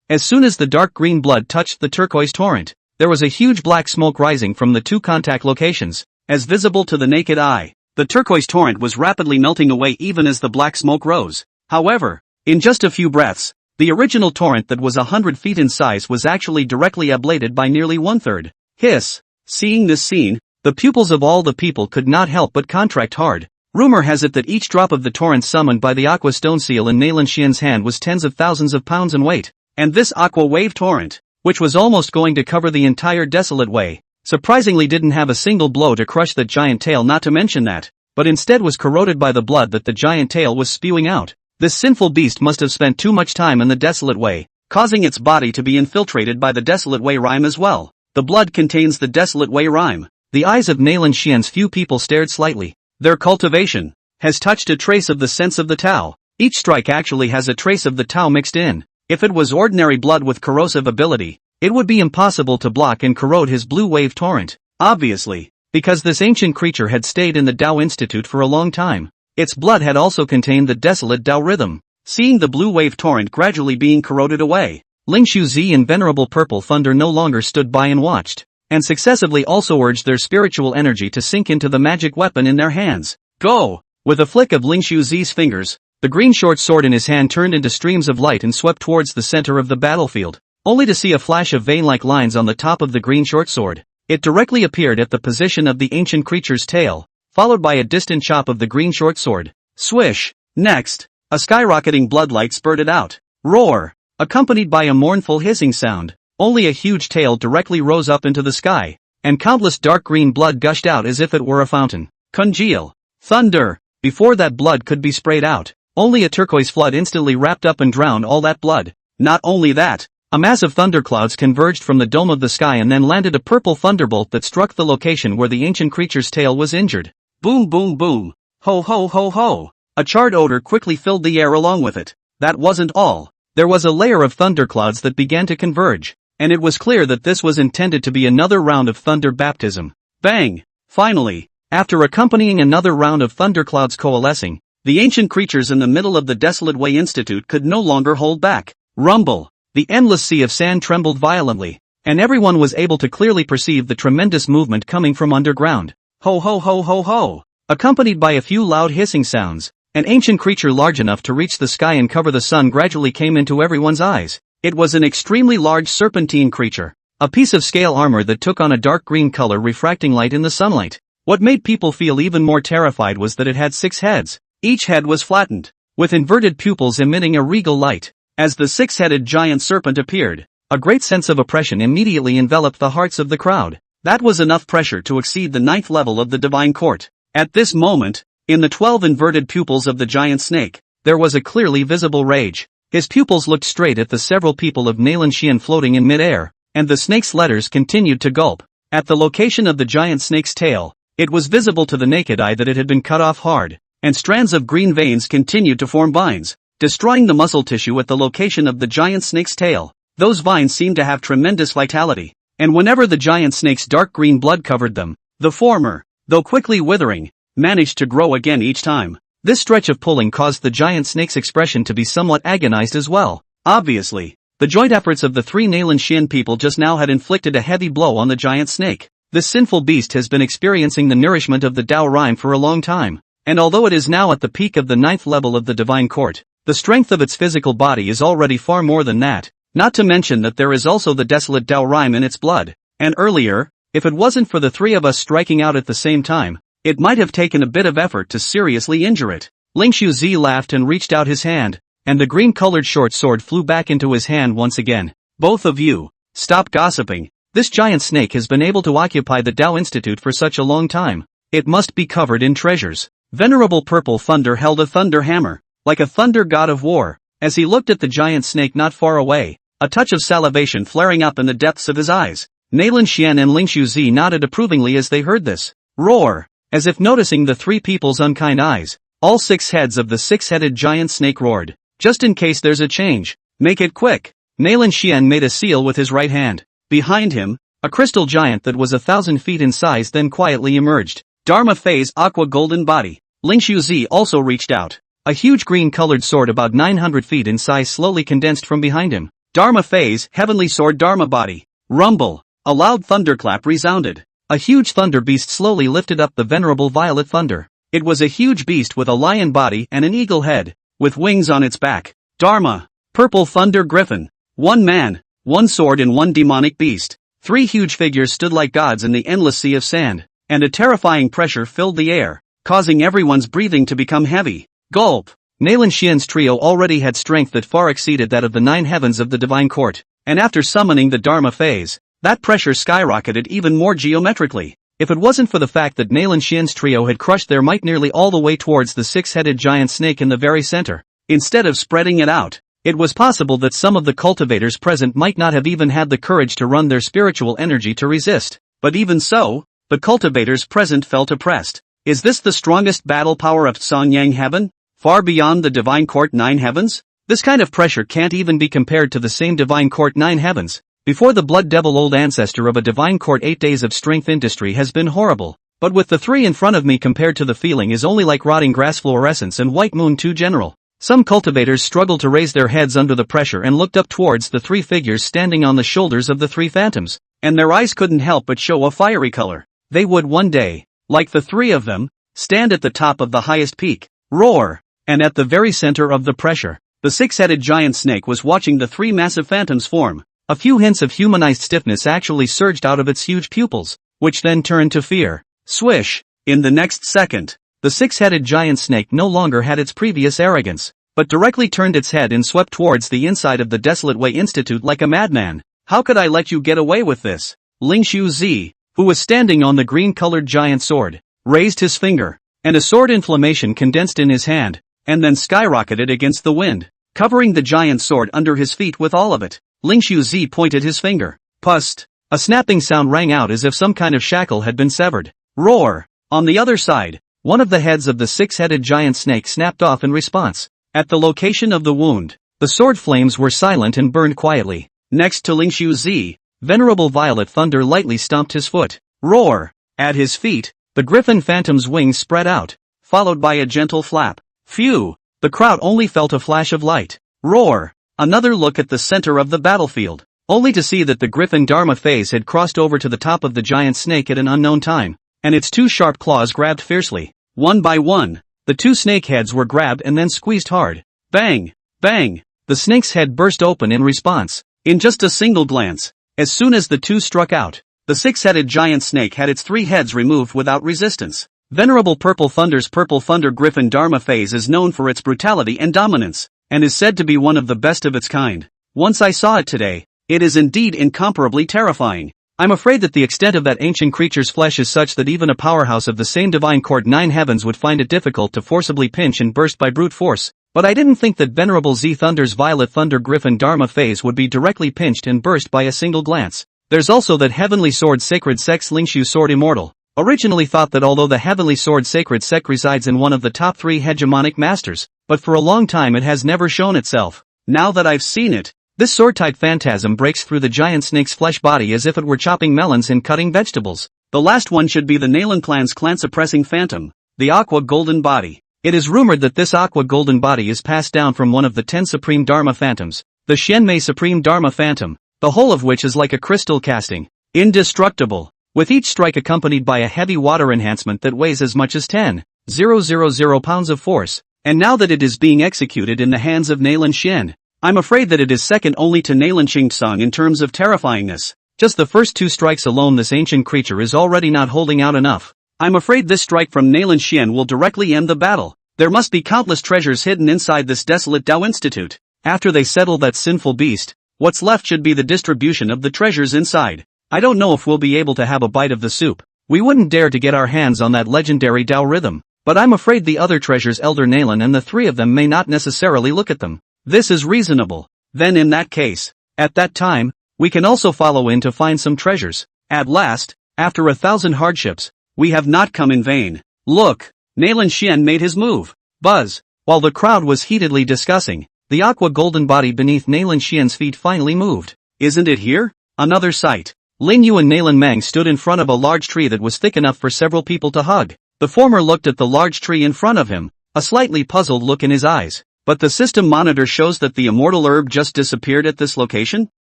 as soon as the dark green blood touched the turquoise torrent, there was a huge black smoke rising from the 2 contact locations, as visible to the naked eye. The turquoise torrent was rapidly melting away even as the black smoke rose. However, in just a few breaths, the original torrent that was 100 feet in size was actually directly ablated by nearly 1/3. Hiss! Seeing this scene, the pupils of all the people could not help but contract hard. Rumor has it that each drop of the torrent summoned by the aqua stone seal in Nayland Xian's hand was tens of thousands of pounds in weight, and this aqua wave torrent, which was almost going to cover the entire Desolate Way, surprisingly didn't have a single blow to crush that giant tail, not to mention that, but instead was corroded by the blood that the giant tail was spewing out. This sinful beast must have spent too much time in the Desolate Way, causing its body to be infiltrated by the Desolate Way rhyme as well. The blood contains the Desolate Way rhyme. The eyes of Nayland Xian's few people stared slightly. Their cultivation has touched a trace of the sense of the Tao. Each strike actually has a trace of the Tao mixed in. If it was ordinary blood with corrosive ability, it would be impossible to block and corrode his blue wave torrent. Obviously, because this ancient creature had stayed in the Tao Institute for a long time, its blood had also contained the desolate Tao rhythm. Seeing the blue wave torrent gradually being corroded away, Ling Shuzi and Venerable Purple Thunder no longer stood by and watched, and successively also urged their spiritual energy to sink into the magic weapon in their hands. Go! With a flick of Ling Shuzi's fingers, the green short sword in his hand turned into streams of light and swept towards the center of the battlefield, only to see a flash of vein-like lines on the top of the green short sword. It directly appeared at the position of the ancient creature's tail, followed by a distant chop of the green short sword. Swish! Next, a skyrocketing bloodlight spurted out. Roar! Accompanied by a mournful hissing sound, only a huge tail directly rose up into the sky, and countless dark green blood gushed out as if it were a fountain. Congeal! Thunder! Before that blood could be sprayed out, only a turquoise flood instantly wrapped up and drowned all that blood. Not only that, a mass of thunderclouds converged from the dome of the sky and then landed a purple thunderbolt that struck the location where the ancient creature's tail was injured. Boom boom boom! Ho ho ho ho! A charred odor quickly filled the air along with it. That wasn't all. There was a layer of thunderclouds that began to converge, and it was clear that this was intended to be another round of thunder baptism. Bang! Finally, after accompanying another round of thunderclouds coalescing, the ancient creatures in the middle of the Desolate Way Institute could no longer hold back. Rumble! the endless sea of sand trembled violently, and everyone was able to clearly perceive the tremendous movement coming from underground. Ho ho ho ho ho! Accompanied by a few loud hissing sounds, an ancient creature large enough to reach the sky and cover the sun gradually came into everyone's eyes. It was an extremely large serpentine creature, a piece of scale armor that took on a dark green color refracting light in the sunlight. What made people feel even more terrified was that it had 6 heads. Each head was flattened, with inverted pupils emitting a regal light. As the 6-headed giant serpent appeared, a great sense of oppression immediately enveloped the hearts of the crowd. That was enough pressure to exceed the 9th level of the divine court. At this moment, in the 12 inverted pupils of the giant snake, there was a clearly visible rage. His pupils looked straight at the several people of Nalanxian floating in midair, and the snake's letters continued to gulp. At the location of the giant snake's tail, it was visible to the naked eye that it had been cut off hard, and strands of green veins continued to form vines, destroying the muscle tissue at the location of the giant snake's tail. Those vines seemed to have tremendous vitality, and whenever the giant snake's dark green blood covered them, the former, though quickly withering, managed to grow again each time. This stretch of pulling caused the giant snake's expression to be somewhat agonized as well. Obviously, the joint efforts of the 3 Nalanxian people just now had inflicted a heavy blow on the giant snake. This sinful beast has been experiencing the nourishment of the Tao Rhyme for a long time, and although it is now at the peak of the 9th level of the divine court, the strength of its physical body is already far more than that, not to mention that there is also the desolate Tao Rhyme in its blood. And earlier, if it wasn't for the 3 of us striking out at the same time, it might have taken a bit of effort to seriously injure it. Ling Shuzi laughed and reached out his hand, and the green-colored short sword flew back into his hand once again. Both of you, stop gossiping. This giant snake has been able to occupy the Tao Institute for such a long time. It must be covered in treasures. Venerable Purple Thunder held a thunder hammer, like a thunder god of war, as he looked at the giant snake not far away, a touch of salivation flaring up in the depths of his eyes. Nalanxian and Ling Shuzi nodded approvingly as they heard this. Roar! As if noticing the 3 people's unkind eyes, all 6 heads of the 6-headed giant snake roared. Just in case there's a change, make it quick. Nalanxian made a seal with his right hand. Behind him, a crystal giant that was 1,000 feet in size then quietly emerged. Dharma Phase Aqua Golden Body. Ling Shuzi also reached out. A huge green-colored sword about 900 feet in size slowly condensed from behind him. Dharma Phase Heavenly Sword Dharma Body. Rumble. A loud thunderclap resounded. A huge thunder beast slowly lifted up the venerable violet thunder. It was a huge beast with a lion body and an eagle head, with wings on its back. Dharma. Purple Thunder Griffin. 1 man, 1 sword and 1 demonic beast. 3 huge figures stood like gods in the endless sea of sand, and a terrifying pressure filled the air, causing everyone's breathing to become heavy. Gulp! Nalanxian's trio already had strength that far exceeded that of the 9 heavens of the divine court, and after summoning the Dharma phase, that pressure skyrocketed even more geometrically. If it wasn't for the fact that Nalanxian's trio had crushed their might nearly all the way towards the 6-headed giant snake in the very center, instead of spreading it out, it was possible that some of the cultivators present might not have even had the courage to run their spiritual energy to resist. But even so, the cultivators present felt oppressed. Is this the strongest battle power of Sonyang Heaven? Far beyond the Divine Court 9 Heavens? This kind of pressure can't even be compared to the same Divine Court 9 Heavens. Before the Blood Devil old ancestor of a Divine Court 8 days of strength industry has been horrible. But with the 3 in front of me compared to the feeling is only like rotting grass fluorescence and White Moon 2 General. Some cultivators struggled to raise their heads under the pressure and looked up towards the 3 figures standing on the shoulders of the 3 phantoms, and their eyes couldn't help but show a fiery color. They would one day, like the 3 of them, stand at the top of the highest peak, roar, and at the very center of the pressure, the 6-headed giant snake was watching the 3 massive phantoms form. A few hints of humanized stiffness actually surged out of its huge pupils, which then turned to fear. Swish! In the next second, the 6-headed giant snake no longer had its previous arrogance, but directly turned its head and swept towards the inside of the Desolate Way Institute like a madman. How could I let you get away with this? Ling Shuzi, who was standing on the green-colored giant sword, raised his finger, and a sword inflammation condensed in his hand, and then skyrocketed against the wind, covering the giant sword under his feet with all of it. Ling Shuzi pointed his finger. Pust! A snapping sound rang out as if some kind of shackle had been severed. Roar! On the other side, one of the heads of the 6-headed giant snake snapped off in response. At the location of the wound, the sword flames were silent and burned quietly. Next to Ling Shuzi, Venerable Violet Thunder lightly stomped his foot. Roar! At his feet, the Griffin Phantom's wings spread out, followed by a gentle flap. Phew! The crowd only felt a flash of light. Roar! Another look at the center of the battlefield, only to see that the Griffin Dharma phase had crossed over to the top of the giant snake at an unknown time, and its two sharp claws grabbed fiercely. One by one, the two snake heads were grabbed and then squeezed hard. Bang! Bang! The snake's head burst open in response. In just a single glance, as soon as the two struck out, the six-headed giant snake had its three heads removed without resistance. Venerable Purple Thunder's Purple Thunder Griffin Dharma phase is known for its brutality and dominance, and is said to be one of the best of its kind. Once I saw it today, it is indeed incomparably terrifying. I'm afraid that the extent of that ancient creature's flesh is such that even a powerhouse of the same divine court nine heavens would find it difficult to forcibly pinch and burst by brute force, but I didn't think that Venerable Z Thunder's Violet Thunder Griffin Dharma phase would be directly pinched and burst by a single glance. There's also that Heavenly Sword Sacred Sect's Lingshu Sword Immortal. Originally thought that although the Heavenly Sword Sacred Sect resides in one of the top 3 hegemonic masters, but for a long time it has never shown itself. Now that I've seen it, this sword-type phantasm breaks through the giant snake's flesh body as if it were chopping melons and cutting vegetables. The last one should be the Nalan clan's clan-suppressing phantom, the Aqua Golden Body. It is rumored that this Aqua Golden Body is passed down from one of the 10 Supreme Dharma Phantoms, the Shenmei Supreme Dharma Phantom, the whole of which is like a crystal casting, indestructible, with each strike accompanied by a heavy water enhancement that weighs as much as 10,000 pounds of force, and now that it is being executed in the hands of Nalan Shen, I'm afraid that it is second only to Nalan Qingtsung in terms of terrifyingness. Just the first 2 strikes alone this ancient creature is already not holding out enough. I'm afraid this strike from Nalan Shen will directly end the battle. There must be countless treasures hidden inside this desolate Tao Institute. After they settle that sinful beast, what's left should be the distribution of the treasures inside. I don't know if we'll be able to have a bite of the soup. We wouldn't dare to get our hands on that legendary Tao rhythm, but I'm afraid the other treasures Elder Nalan and the 3 of them may not necessarily look at them. This is reasonable. Then in that case, at that time, we can also follow in to find some treasures. At last, after 1,000 hardships, we have not come in vain. Look, Nalan Shen made his move. Buzz. While the crowd was heatedly discussing, the Aqua Golden Body beneath Nalan Shen's feet finally moved. Isn't it here? Another sight. Lin Yu and Nalan Meng stood in front of a large tree that was thick enough for several people to hug. The former looked at the large tree in front of him, a slightly puzzled look in his eyes. But the system monitor shows that the immortal herb just disappeared at this location?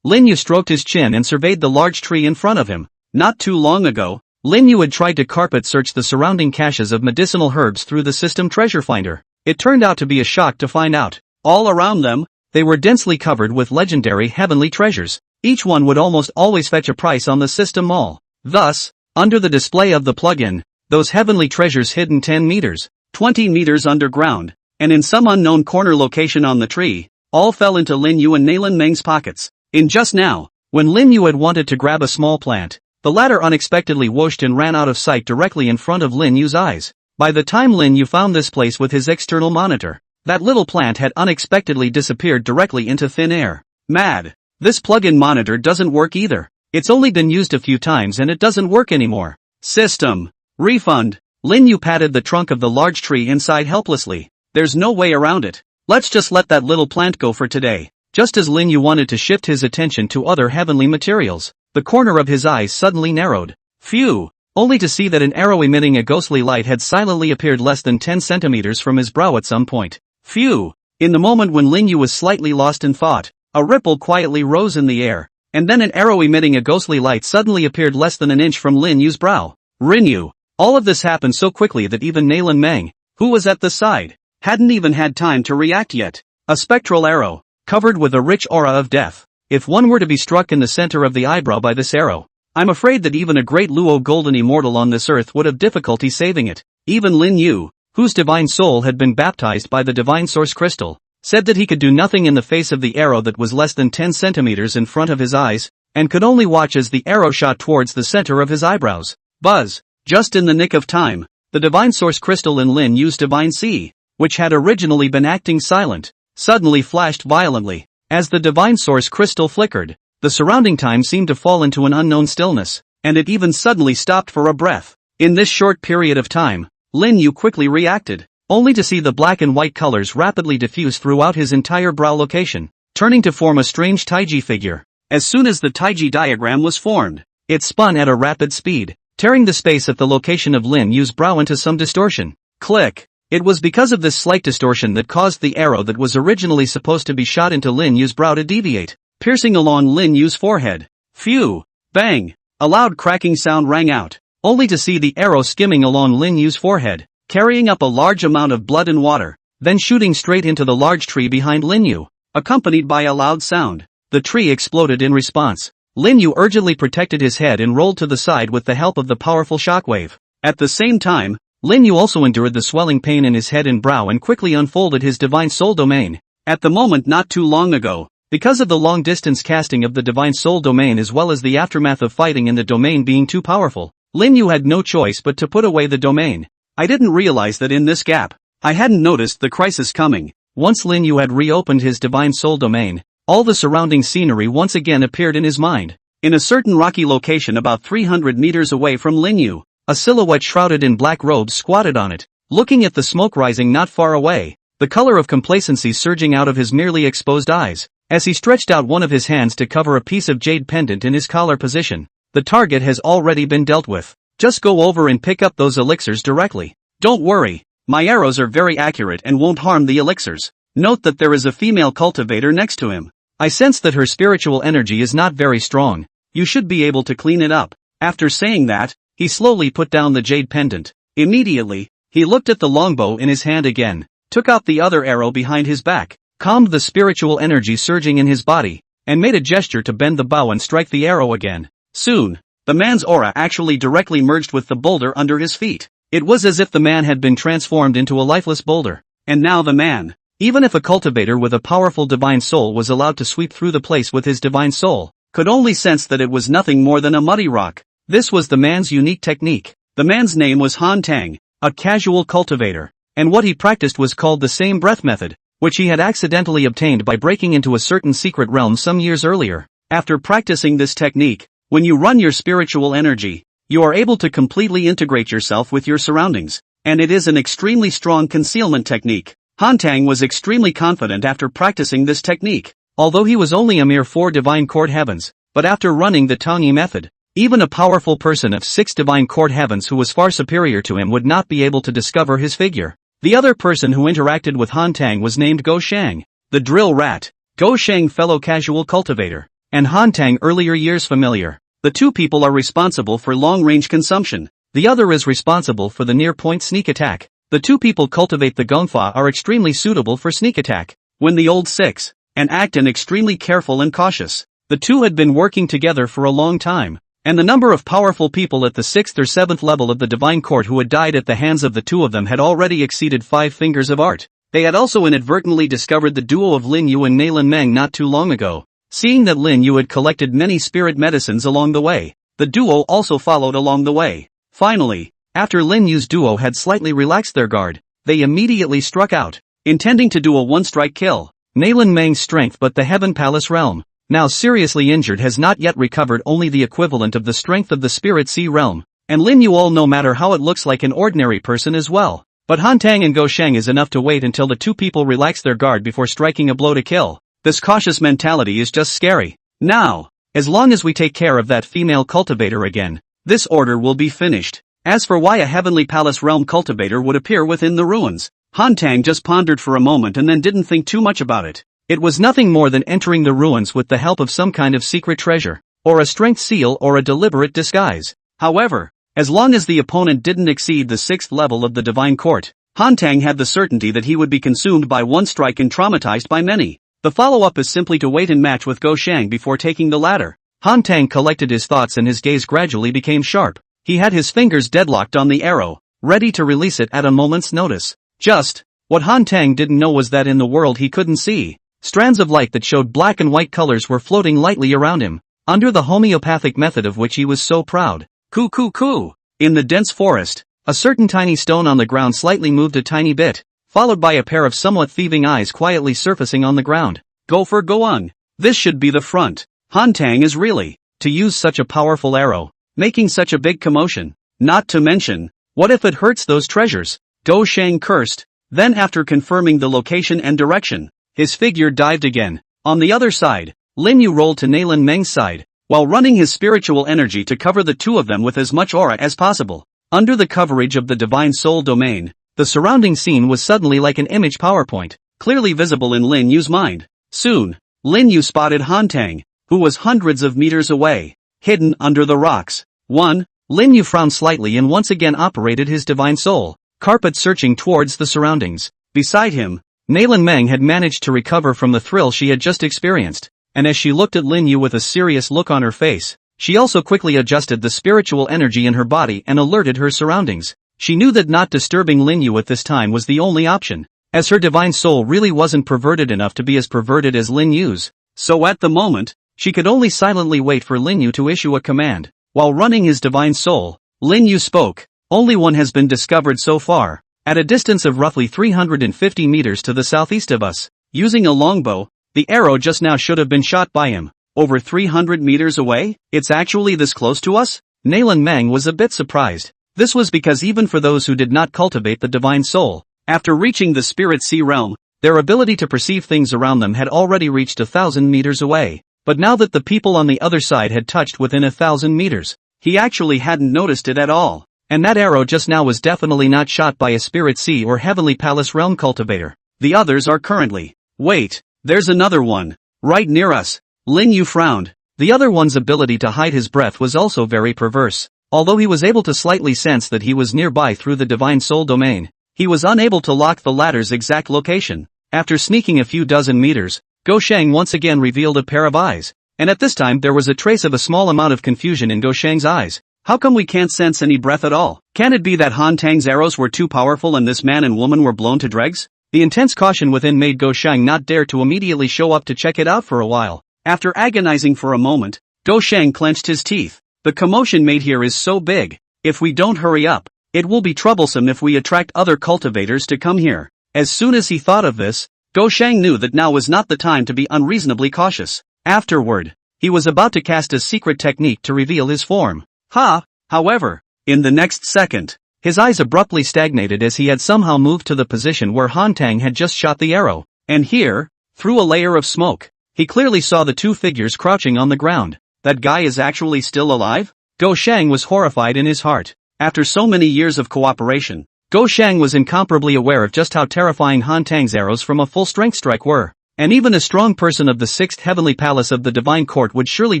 Lin Yu stroked his chin and surveyed the large tree in front of him. Not too long ago, Lin Yu had tried to carpet search the surrounding caches of medicinal herbs through the system treasure finder. It turned out to be a shock to find out. All around them, they were densely covered with legendary heavenly treasures. Each one would almost always fetch a price on the system mall. Thus, under the display of the plugin, those heavenly treasures hidden 10 meters, 20 meters underground, and in some unknown corner location on the tree, all fell into Lin Yu and Nalan Meng's pockets. In just now, when Lin Yu had wanted to grab a small plant, the latter unexpectedly whooshed and ran out of sight directly in front of Lin Yu's eyes. By the time Lin Yu found this place with his external monitor, that little plant had unexpectedly disappeared directly into thin air. Mad. This plug-in monitor doesn't work either. It's only been used a few times and it doesn't work anymore. System. Refund. Lin Yu patted the trunk of the large tree inside helplessly. There's no way around it. Let's just let that little plant go for today. Just as Lin Yu wanted to shift his attention to other heavenly materials, the corner of his eyes suddenly narrowed. Phew! Only to see that an arrow emitting a ghostly light had silently appeared less than 10 centimeters from his brow at some point. Phew! In the moment when Lin Yu was slightly lost in thought, a ripple quietly rose in the air, and then an arrow emitting a ghostly light suddenly appeared less than an inch from Lin Yu's brow. Rinyu! All of this happened so quickly that even Nalan Meng, who was at the side, hadn't even had time to react yet. A spectral arrow, covered with a rich aura of death. If one were to be struck in the center of the eyebrow by this arrow, I'm afraid that even a great Luo Golden Immortal on this earth would have difficulty saving it. Even Lin Yu, whose divine soul had been baptized by the divine source crystal, said that he could do nothing in the face of the arrow that was less than 10 centimeters in front of his eyes, and could only watch as the arrow shot towards the center of his eyebrows. Buzz! Just in the nick of time, the divine source crystal in Lin Yu's divine sea, which had originally been acting silent, suddenly flashed violently. As the divine source crystal flickered, the surrounding time seemed to fall into an unknown stillness, and it even suddenly stopped for a breath. In this short period of time, Lin Yu quickly reacted, only to see the black and white colors rapidly diffuse throughout his entire brow location, turning to form a strange taiji figure. As soon as the taiji diagram was formed, it spun at a rapid speed, tearing the space at the location of Lin Yu's brow into some distortion. Click! It was because of this slight distortion that caused the arrow that was originally supposed to be shot into Lin Yu's brow to deviate, piercing along Lin Yu's forehead. Phew! Bang! A loud cracking sound rang out, only to see the arrow skimming along Lin Yu's forehead, carrying up a large amount of blood and water, then shooting straight into the large tree behind Lin Yu, accompanied by a loud sound. The tree exploded in response. Lin Yu urgently protected his head and rolled to the side with the help of the powerful shockwave. At the same time, Lin Yu also endured the swelling pain in his head and brow and quickly unfolded his divine soul domain. At the moment not too long ago, because of the long-distance casting of the divine soul domain as well as the aftermath of fighting in the domain being too powerful, Lin Yu had no choice but to put away the domain. I didn't realize that in this gap, I hadn't noticed the crisis coming. Once Lin Yu had reopened his divine soul domain, all the surrounding scenery once again appeared in his mind. In a certain rocky location about 300 meters away from Lin Yu, a silhouette shrouded in black robes squatted on it, looking at the smoke rising not far away, the color of complacency surging out of his merely exposed eyes, as he stretched out one of his hands to cover a piece of jade pendant in his collar position. The target has already been dealt with. Just go over and pick up those elixirs directly. Don't worry, my arrows are very accurate and won't harm the elixirs. Note that there is a female cultivator next to him. I sense that her spiritual energy is not very strong. You should be able to clean it up. After saying that, he slowly put down the jade pendant. Immediately, he looked at the longbow in his hand again, took out the other arrow behind his back, calmed the spiritual energy surging in his body, and made a gesture to bend the bow and strike the arrow again. Soon, the man's aura actually directly merged with the boulder under his feet. It was as if the man had been transformed into a lifeless boulder. And now the man, even if a cultivator with a powerful divine soul was allowed to sweep through the place with his divine soul, could only sense that it was nothing more than a muddy rock. This was the man's unique technique. The man's name was Han Tang, a casual cultivator, and what he practiced was called the same breath method, which he had accidentally obtained by breaking into a certain secret realm some years earlier. After practicing this technique, when you run your spiritual energy, you are able to completely integrate yourself with your surroundings, and it is an extremely strong concealment technique. Han Tang was extremely confident after practicing this technique, although he was only a mere 4 divine court heavens, but after running the Tongyi method, even a powerful person of 6 divine court heavens who was far superior to him would not be able to discover his figure. The other person who interacted with Han Tang was named Go Shang, the drill rat. Go Shang, fellow casual cultivator, and Han Tang, earlier years familiar. The 2 people are responsible for long-range consumption. The other is responsible for the near-point sneak attack. The 2 people cultivate the Gongfa are extremely suitable for sneak attack. When the old 6 and act and extremely careful and cautious. The 2 had been working together for a long time. And the number of powerful people at the 6th or 7th level of the Divine Court who had died at the hands of the 2 of them had already exceeded 5 fingers of art. They had also inadvertently discovered the duo of Lin Yu and Nailan Meng not too long ago. Seeing that Lin Yu had collected many spirit medicines along the way, the duo also followed along the way. Finally, after Lin Yu's duo had slightly relaxed their guard, they immediately struck out, intending to do a one-strike kill. Nailan Meng's strength, but the Heaven Palace realm, now seriously injured, has not yet recovered only the equivalent of the strength of the Spirit Sea realm, and Lin Yu all no matter how it looks like an ordinary person as well. But Han Tang and Go Sheng is enough to wait until the 2 people relax their guard before striking a blow to kill. This cautious mentality is just scary. Now, as long as we take care of that female cultivator again, this order will be finished. As for why a Heavenly Palace realm cultivator would appear within the ruins, Han Tang just pondered for a moment and then didn't think too much about it. It was nothing more than entering the ruins with the help of some kind of secret treasure, or a strength seal or a deliberate disguise. However, as long as the opponent didn't exceed the 6th level of the Divine Court, Han Tang had the certainty that he would be consumed by one strike and traumatized by many. The follow-up is simply to wait and match with Go Shang before taking the ladder. Han Tang collected his thoughts and his gaze gradually became sharp. He had his fingers deadlocked on the arrow, ready to release it at a moment's notice. Just what Han Tang didn't know was that in the world he couldn't see, strands of light that showed black and white colors were floating lightly around him, under the homeopathic method of which he was so proud. Coo coo coo! In the dense forest, a certain tiny stone on the ground slightly moved a tiny bit, followed by a pair of somewhat thieving eyes quietly surfacing on the ground. Go on. This should be the front. Han Tang is really to use such a powerful arrow, making such a big commotion. Not to mention, what if it hurts those treasures? Go Shang cursed. Then after confirming the location and direction, his figure dived again. On the other side, Lin Yu rolled to Nailan Meng's side, while running his spiritual energy to cover the 2 of them with as much aura as possible. Under the coverage of the Divine Soul domain, The surrounding scene was suddenly like an image PowerPoint, clearly visible in Lin Yu's mind. Soon, Lin Yu spotted Han Tang, who was hundreds of meters away, hidden under the rocks. 1. Lin Yu frowned slightly and once again operated his divine soul, carpet searching towards the surroundings. Beside him, Nailin Meng had managed to recover from the thrill she had just experienced, and as she looked at Lin Yu with a serious look on her face, she also quickly adjusted the spiritual energy in her body and alerted her surroundings. She knew that not disturbing Lin Yu at this time was the only option, as her divine soul really wasn't perverted enough to be as perverted as Lin Yu's. So at the moment, she could only silently wait for Lin Yu to issue a command. While running his divine soul, Lin Yu spoke. Only one has been discovered so far, at a distance of roughly 350 meters to the southeast of us. Using a longbow, the arrow just now should have been shot by him. Over 300 meters away? It's actually this close to us? Nailin Meng was a bit surprised. This was because even for those who did not cultivate the divine soul, after reaching the spirit sea realm, their ability to perceive things around them had already reached 1,000 meters away. But now that the people on the other side had touched within 1,000 meters, he actually hadn't noticed it at all. And that arrow just now was definitely not shot by a spirit sea or heavenly palace realm cultivator. The others are currently. Wait, there's another one. Right near us. Lin Yu frowned. The other one's ability to hide his breath was also very perverse. Although he was able to slightly sense that he was nearby through the divine soul domain, he was unable to lock the latter's exact location. After sneaking a few dozen meters, Go Shang once again revealed a pair of eyes, and at this time there was a trace of a small amount of confusion in Go Shang's eyes. How come we can't sense any breath at all? Can it be that Han Tang's arrows were too powerful and this man and woman were blown to dregs? The intense caution within made Go Shang not dare to immediately show up to check it out for a while. After agonizing for a moment, Go Shang clenched his teeth. The commotion made here is so big. If we don't hurry up, it will be troublesome if we attract other cultivators to come here. As soon as he thought of this, Go Shang knew that now was not the time to be unreasonably cautious. Afterward, he was about to cast a secret technique to reveal his form. However, in the next second, his eyes abruptly stagnated as he had somehow moved to the position where Han Tang had just shot the arrow. And here, through a layer of smoke, he clearly saw the two figures crouching on the ground. That guy is actually still alive? Go Shang was horrified in his heart. After so many years of cooperation, Go Shang was incomparably aware of just how terrifying Han Tang's arrows from a full-strength strike were. And even a strong person of the 6th Heavenly Palace of the Divine Court would surely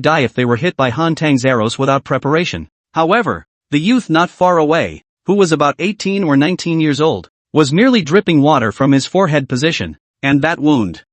die if they were hit by Han Tang's arrows without preparation. However, the youth not far away, who was about 18 or 19 years old, was merely dripping water from his forehead position. And that wound.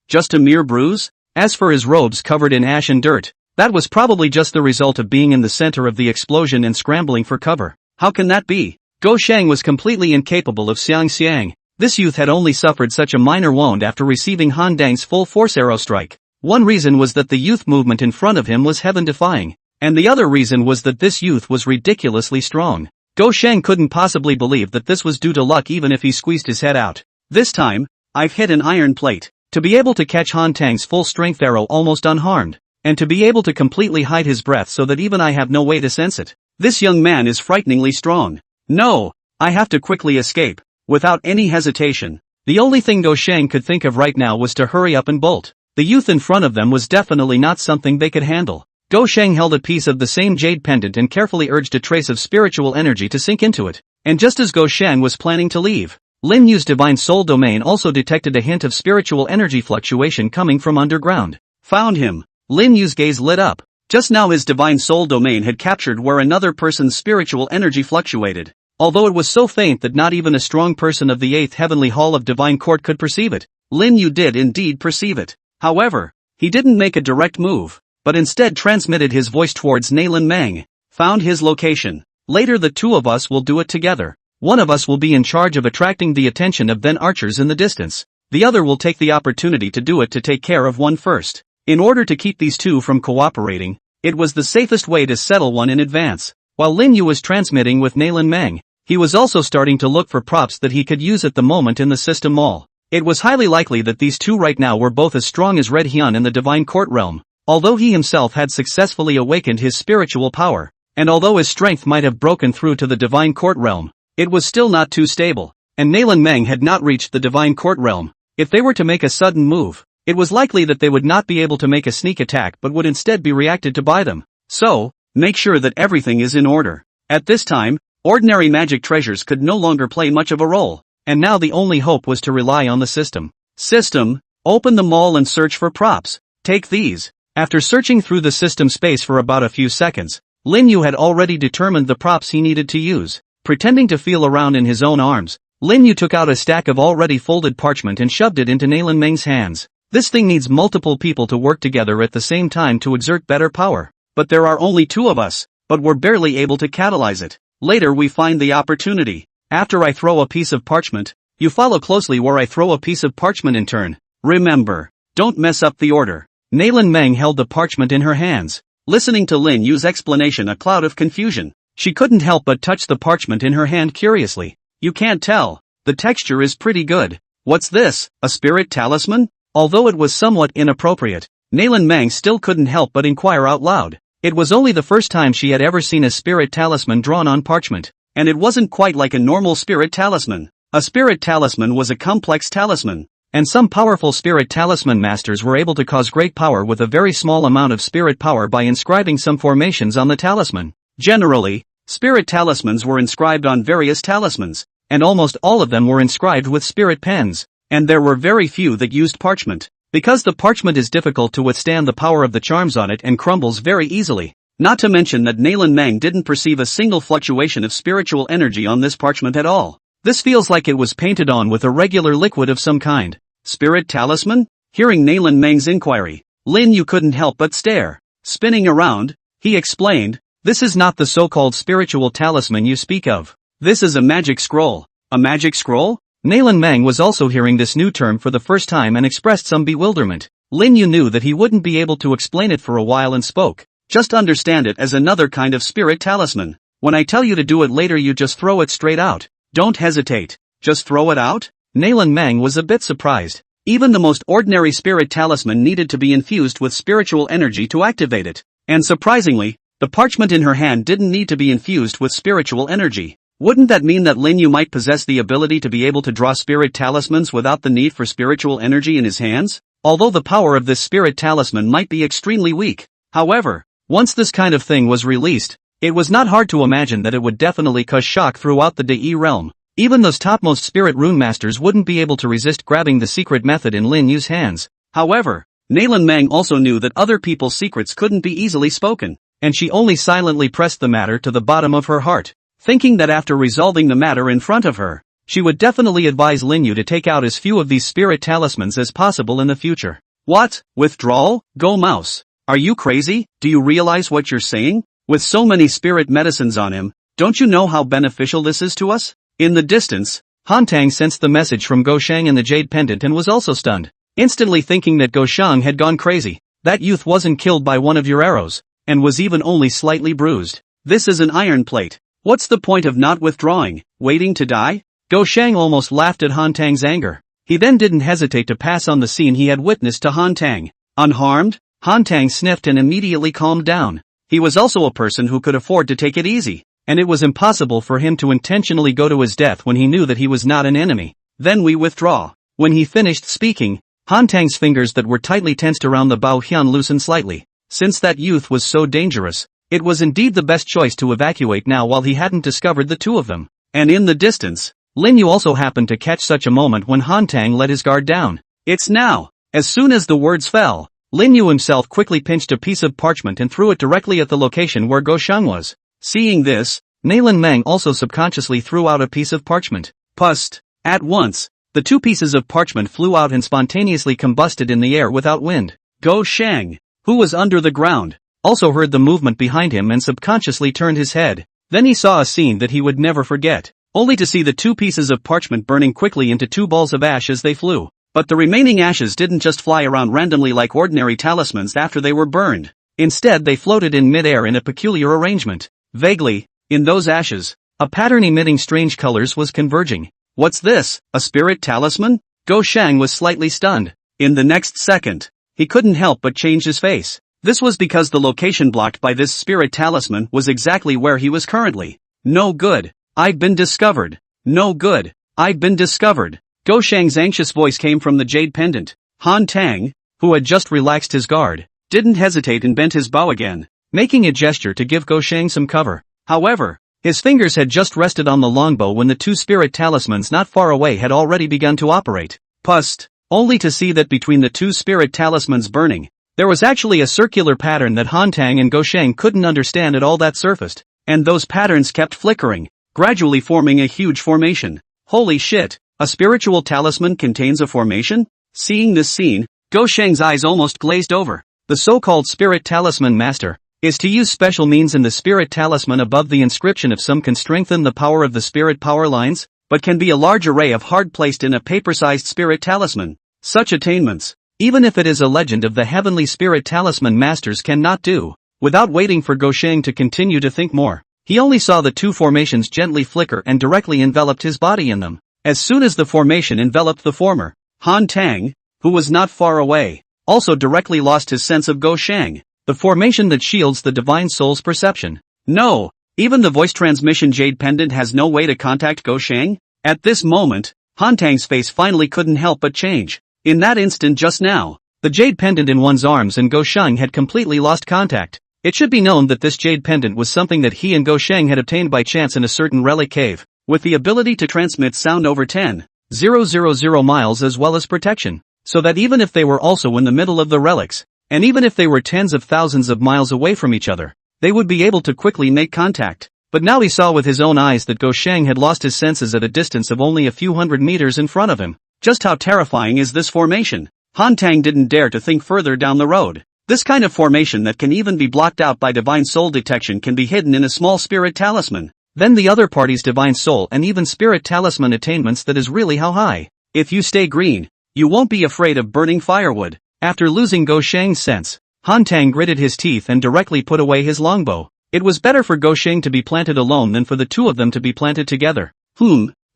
Just a mere bruise? As for his robes covered in ash and dirt, that was probably just the result of being in the center of the explosion and scrambling for cover. How can that be? Go Shang was completely incapable of xiang. This youth had only suffered such a minor wound after receiving Han Dang's full-force arrow strike. One reason was that the youth movement in front of him was heaven-defying, and the other reason was that this youth was ridiculously strong. Go Shang couldn't possibly believe that this was due to luck even if he squeezed his head out. This time, I've hit an iron plate. To be able to catch Han Tang's full-strength arrow almost unharmed, and to be able to completely hide his breath so that even I have no way to sense it. This young man is frighteningly strong. No, I have to quickly escape. Without any hesitation, the only thing Go Shang could think of right now was to hurry up and bolt. The youth in front of them was definitely not something they could handle. Go Shang held a piece of the same jade pendant and carefully urged a trace of spiritual energy to sink into it. And just as Go Shang was planning to leave, Lin Yu's divine soul domain also detected a hint of spiritual energy fluctuation coming from underground. Found him. Lin Yu's gaze lit up. Just now his divine soul domain had captured where another person's spiritual energy fluctuated. Although it was so faint that not even a strong person of the 8th Heavenly Hall of Divine Court could perceive it, Lin Yu did indeed perceive it. However, he didn't make a direct move, but instead transmitted his voice towards Nailin Meng. Found his location. Later the two of us will do it together. One of us will be in charge of attracting the attention of then archers in the distance. The other will take the opportunity to do it to take care of one first. In order to keep these two from cooperating, it was the safest way to settle one in advance. While Lin Yu was transmitting with Nailin Meng, he was also starting to look for props that he could use at the moment in the system mall. It was highly likely that these two right now were both as strong as Red Hyun in the Divine Court realm. Although he himself had successfully awakened his spiritual power, and although his strength might have broken through to the Divine Court realm, it was still not too stable, and Nailin Meng had not reached the Divine Court realm. If they were to make a sudden move, it was likely that they would not be able to make a sneak attack but would instead be reacted to by them. So, make sure that everything is in order. At this time, Ordinary magic treasures could no longer play much of a role, and now the only hope was to rely on the system. System, open the mall and search for props. Take these. After searching through the system space for about a few seconds, Lin Yu had already determined the props he needed to use. Pretending to feel around in his own arms, Lin Yu took out a stack of already folded parchment and shoved it into Nalan Meng's hands. This thing needs multiple people to work together at the same time to exert better power. But there are only 2 of us, but we're barely able to catalyze it. Later we find the opportunity. After I throw a piece of parchment, you follow closely where I throw a piece of parchment in turn. Remember, don't mess up the order. Nalan Meng held the parchment in her hands. Listening to Lin Yu's explanation, a cloud of confusion. She couldn't help but touch the parchment in her hand curiously. You can't tell. The texture is pretty good. What's this, a spirit talisman? Although it was somewhat inappropriate, Nalan Meng still couldn't help but inquire out loud. It was only the first time she had ever seen a spirit talisman drawn on parchment, and it wasn't quite like a normal spirit talisman. A spirit talisman was a complex talisman, and some powerful spirit talisman masters were able to cause great power with a very small amount of spirit power by inscribing some formations on the talisman. Generally, spirit talismans were inscribed on various talismans, and almost all of them were inscribed with spirit pens, and there were very few that used parchment, because the parchment is difficult to withstand the power of the charms on it and crumbles very easily. Not to mention that Nalan Meng didn't perceive a single fluctuation of spiritual energy on this parchment at all. This feels like it was painted on with a regular liquid of some kind. Spirit talisman? Hearing Nalan Meng's inquiry, Lin Yu couldn't help but stare. Spinning around, he explained, this is not the so-called spiritual talisman you speak of. This is a magic scroll. A magic scroll? Nalan Meng was also hearing this new term for the first time and expressed some bewilderment. Lin Yu knew that he wouldn't be able to explain it for a while and spoke. Just understand it as another kind of spirit talisman. When I tell you to do it later, you just throw it straight out. Don't hesitate. Just throw it out? Nalan Meng was a bit surprised. Even the most ordinary spirit talisman needed to be infused with spiritual energy to activate it. And surprisingly, the parchment in her hand didn't need to be infused with spiritual energy. Wouldn't that mean that Lin Yu might possess the ability to be able to draw spirit talismans without the need for spiritual energy in his hands? Although the power of this spirit talisman might be extremely weak. However, once this kind of thing was released, it was not hard to imagine that it would definitely cause shock throughout the Dai realm. Even those topmost spirit rune masters wouldn't be able to resist grabbing the secret method in Lin Yu's hands. However, Nalan Meng also knew that other people's secrets couldn't be easily spoken, and she only silently pressed the matter to the bottom of her heart, thinking that after resolving the matter in front of her, she would definitely advise Lin Yu to take out as few of these spirit talismans as possible in the future. What? Withdrawal? Go mouse. Are you crazy? Do you realize what you're saying? With so many spirit medicines on him, don't you know how beneficial this is to us? In the distance, Han Tang sensed the message from Go Shang and the jade pendant and was also stunned, instantly thinking that Go Shang had gone crazy. That youth wasn't killed by one of your arrows, and was even only slightly bruised. This is an iron plate. What's the point of not withdrawing, waiting to die? Go Shang almost laughed at Han Tang's anger. He then didn't hesitate to pass on the scene he had witnessed to Han Tang. Unharmed? Han Tang sniffed and immediately calmed down. He was also a person who could afford to take it easy, and it was impossible for him to intentionally go to his death when he knew that he was not an enemy. Then we withdraw. When he finished speaking, Han Tang's fingers that were tightly tensed around the Bao Hyun loosened slightly. Since that youth was so dangerous, it was indeed the best choice to evacuate now while he hadn't discovered the 2 of them. And in the distance, Lin Yu also happened to catch such a moment when Han Tang let his guard down. It's now. As soon as the words fell, Lin Yu himself quickly pinched a piece of parchment and threw it directly at the location where Go Shang was. Seeing this, Nalan Meng also subconsciously threw out a piece of parchment. Pust! At once, the 2 pieces of parchment flew out and spontaneously combusted in the air without wind. Go Shang, who was under the ground, also heard the movement behind him and subconsciously turned his head. Then he saw a scene that he would never forget, only to see the 2 pieces of parchment burning quickly into 2 balls of ash as they flew. But the remaining ashes didn't just fly around randomly like ordinary talismans after they were burned. Instead they floated in mid-air in a peculiar arrangement. Vaguely, in those ashes, a pattern emitting strange colors was converging. What's this, a spirit talisman? Go Shang was slightly stunned. In the next second, he couldn't help but change his face. This was because the location blocked by this spirit talisman was exactly where he was currently. No good. I've been discovered. No good. I've been discovered. Go Shang's anxious voice came from the jade pendant. Han Tang, who had just relaxed his guard, didn't hesitate and bent his bow again, making a gesture to give Go Shang some cover. However, His fingers had just rested on the longbow when the two spirit talismans not far away had already begun to operate. Pust, only to see that between the two spirit talismans burning, there was actually a circular pattern that Hantang and Gosheng couldn't understand at all that surfaced, and those patterns kept flickering, gradually forming a huge formation. Holy shit, a spiritual talisman contains a formation? Seeing this scene, Gosheng's eyes almost glazed over. The so-called spirit talisman master is to use special means in the spirit talisman above the inscription of some can strengthen the power of the spirit power lines, but can be a large array of hard placed in a paper-sized spirit talisman. Such attainments, even if it is a legend of the heavenly spirit talisman masters cannot do. Without waiting for Gosheng to continue to think more, he only saw the two formations gently flicker and directly enveloped his body in them. As soon as the formation enveloped the former, Han Tang, who was not far away, also directly lost his sense of Gosheng, the formation that shields the divine soul's perception. No, even the voice transmission jade pendant has no way to contact Gosheng? At this moment, Han Tang's face finally couldn't help but change. In that instant just now, the jade pendant in one's arms and Gosheng had completely lost contact. It should be known that this jade pendant was something that he and Gosheng had obtained by chance in a certain relic cave, with the ability to transmit sound over 10,000 miles as well as protection, so that even if they were also in the middle of the relics, and even if they were tens of thousands of miles away from each other, they would be able to quickly make contact. But now he saw with his own eyes that Gosheng had lost his senses at a distance of only a few hundred meters in front of him. Just how terrifying is this formation? Han Tang didn't dare to think further down the road. This kind of formation that can even be blocked out by divine soul detection can be hidden in a small spirit talisman. Then the other party's divine soul and even spirit talisman attainments, that is really how high. If you stay green, you won't be afraid of burning firewood. After losing Gosheng's sense, Han Tang gritted his teeth and directly put away his longbow. It was better for Gosheng to be planted alone than for the two of them to be planted together.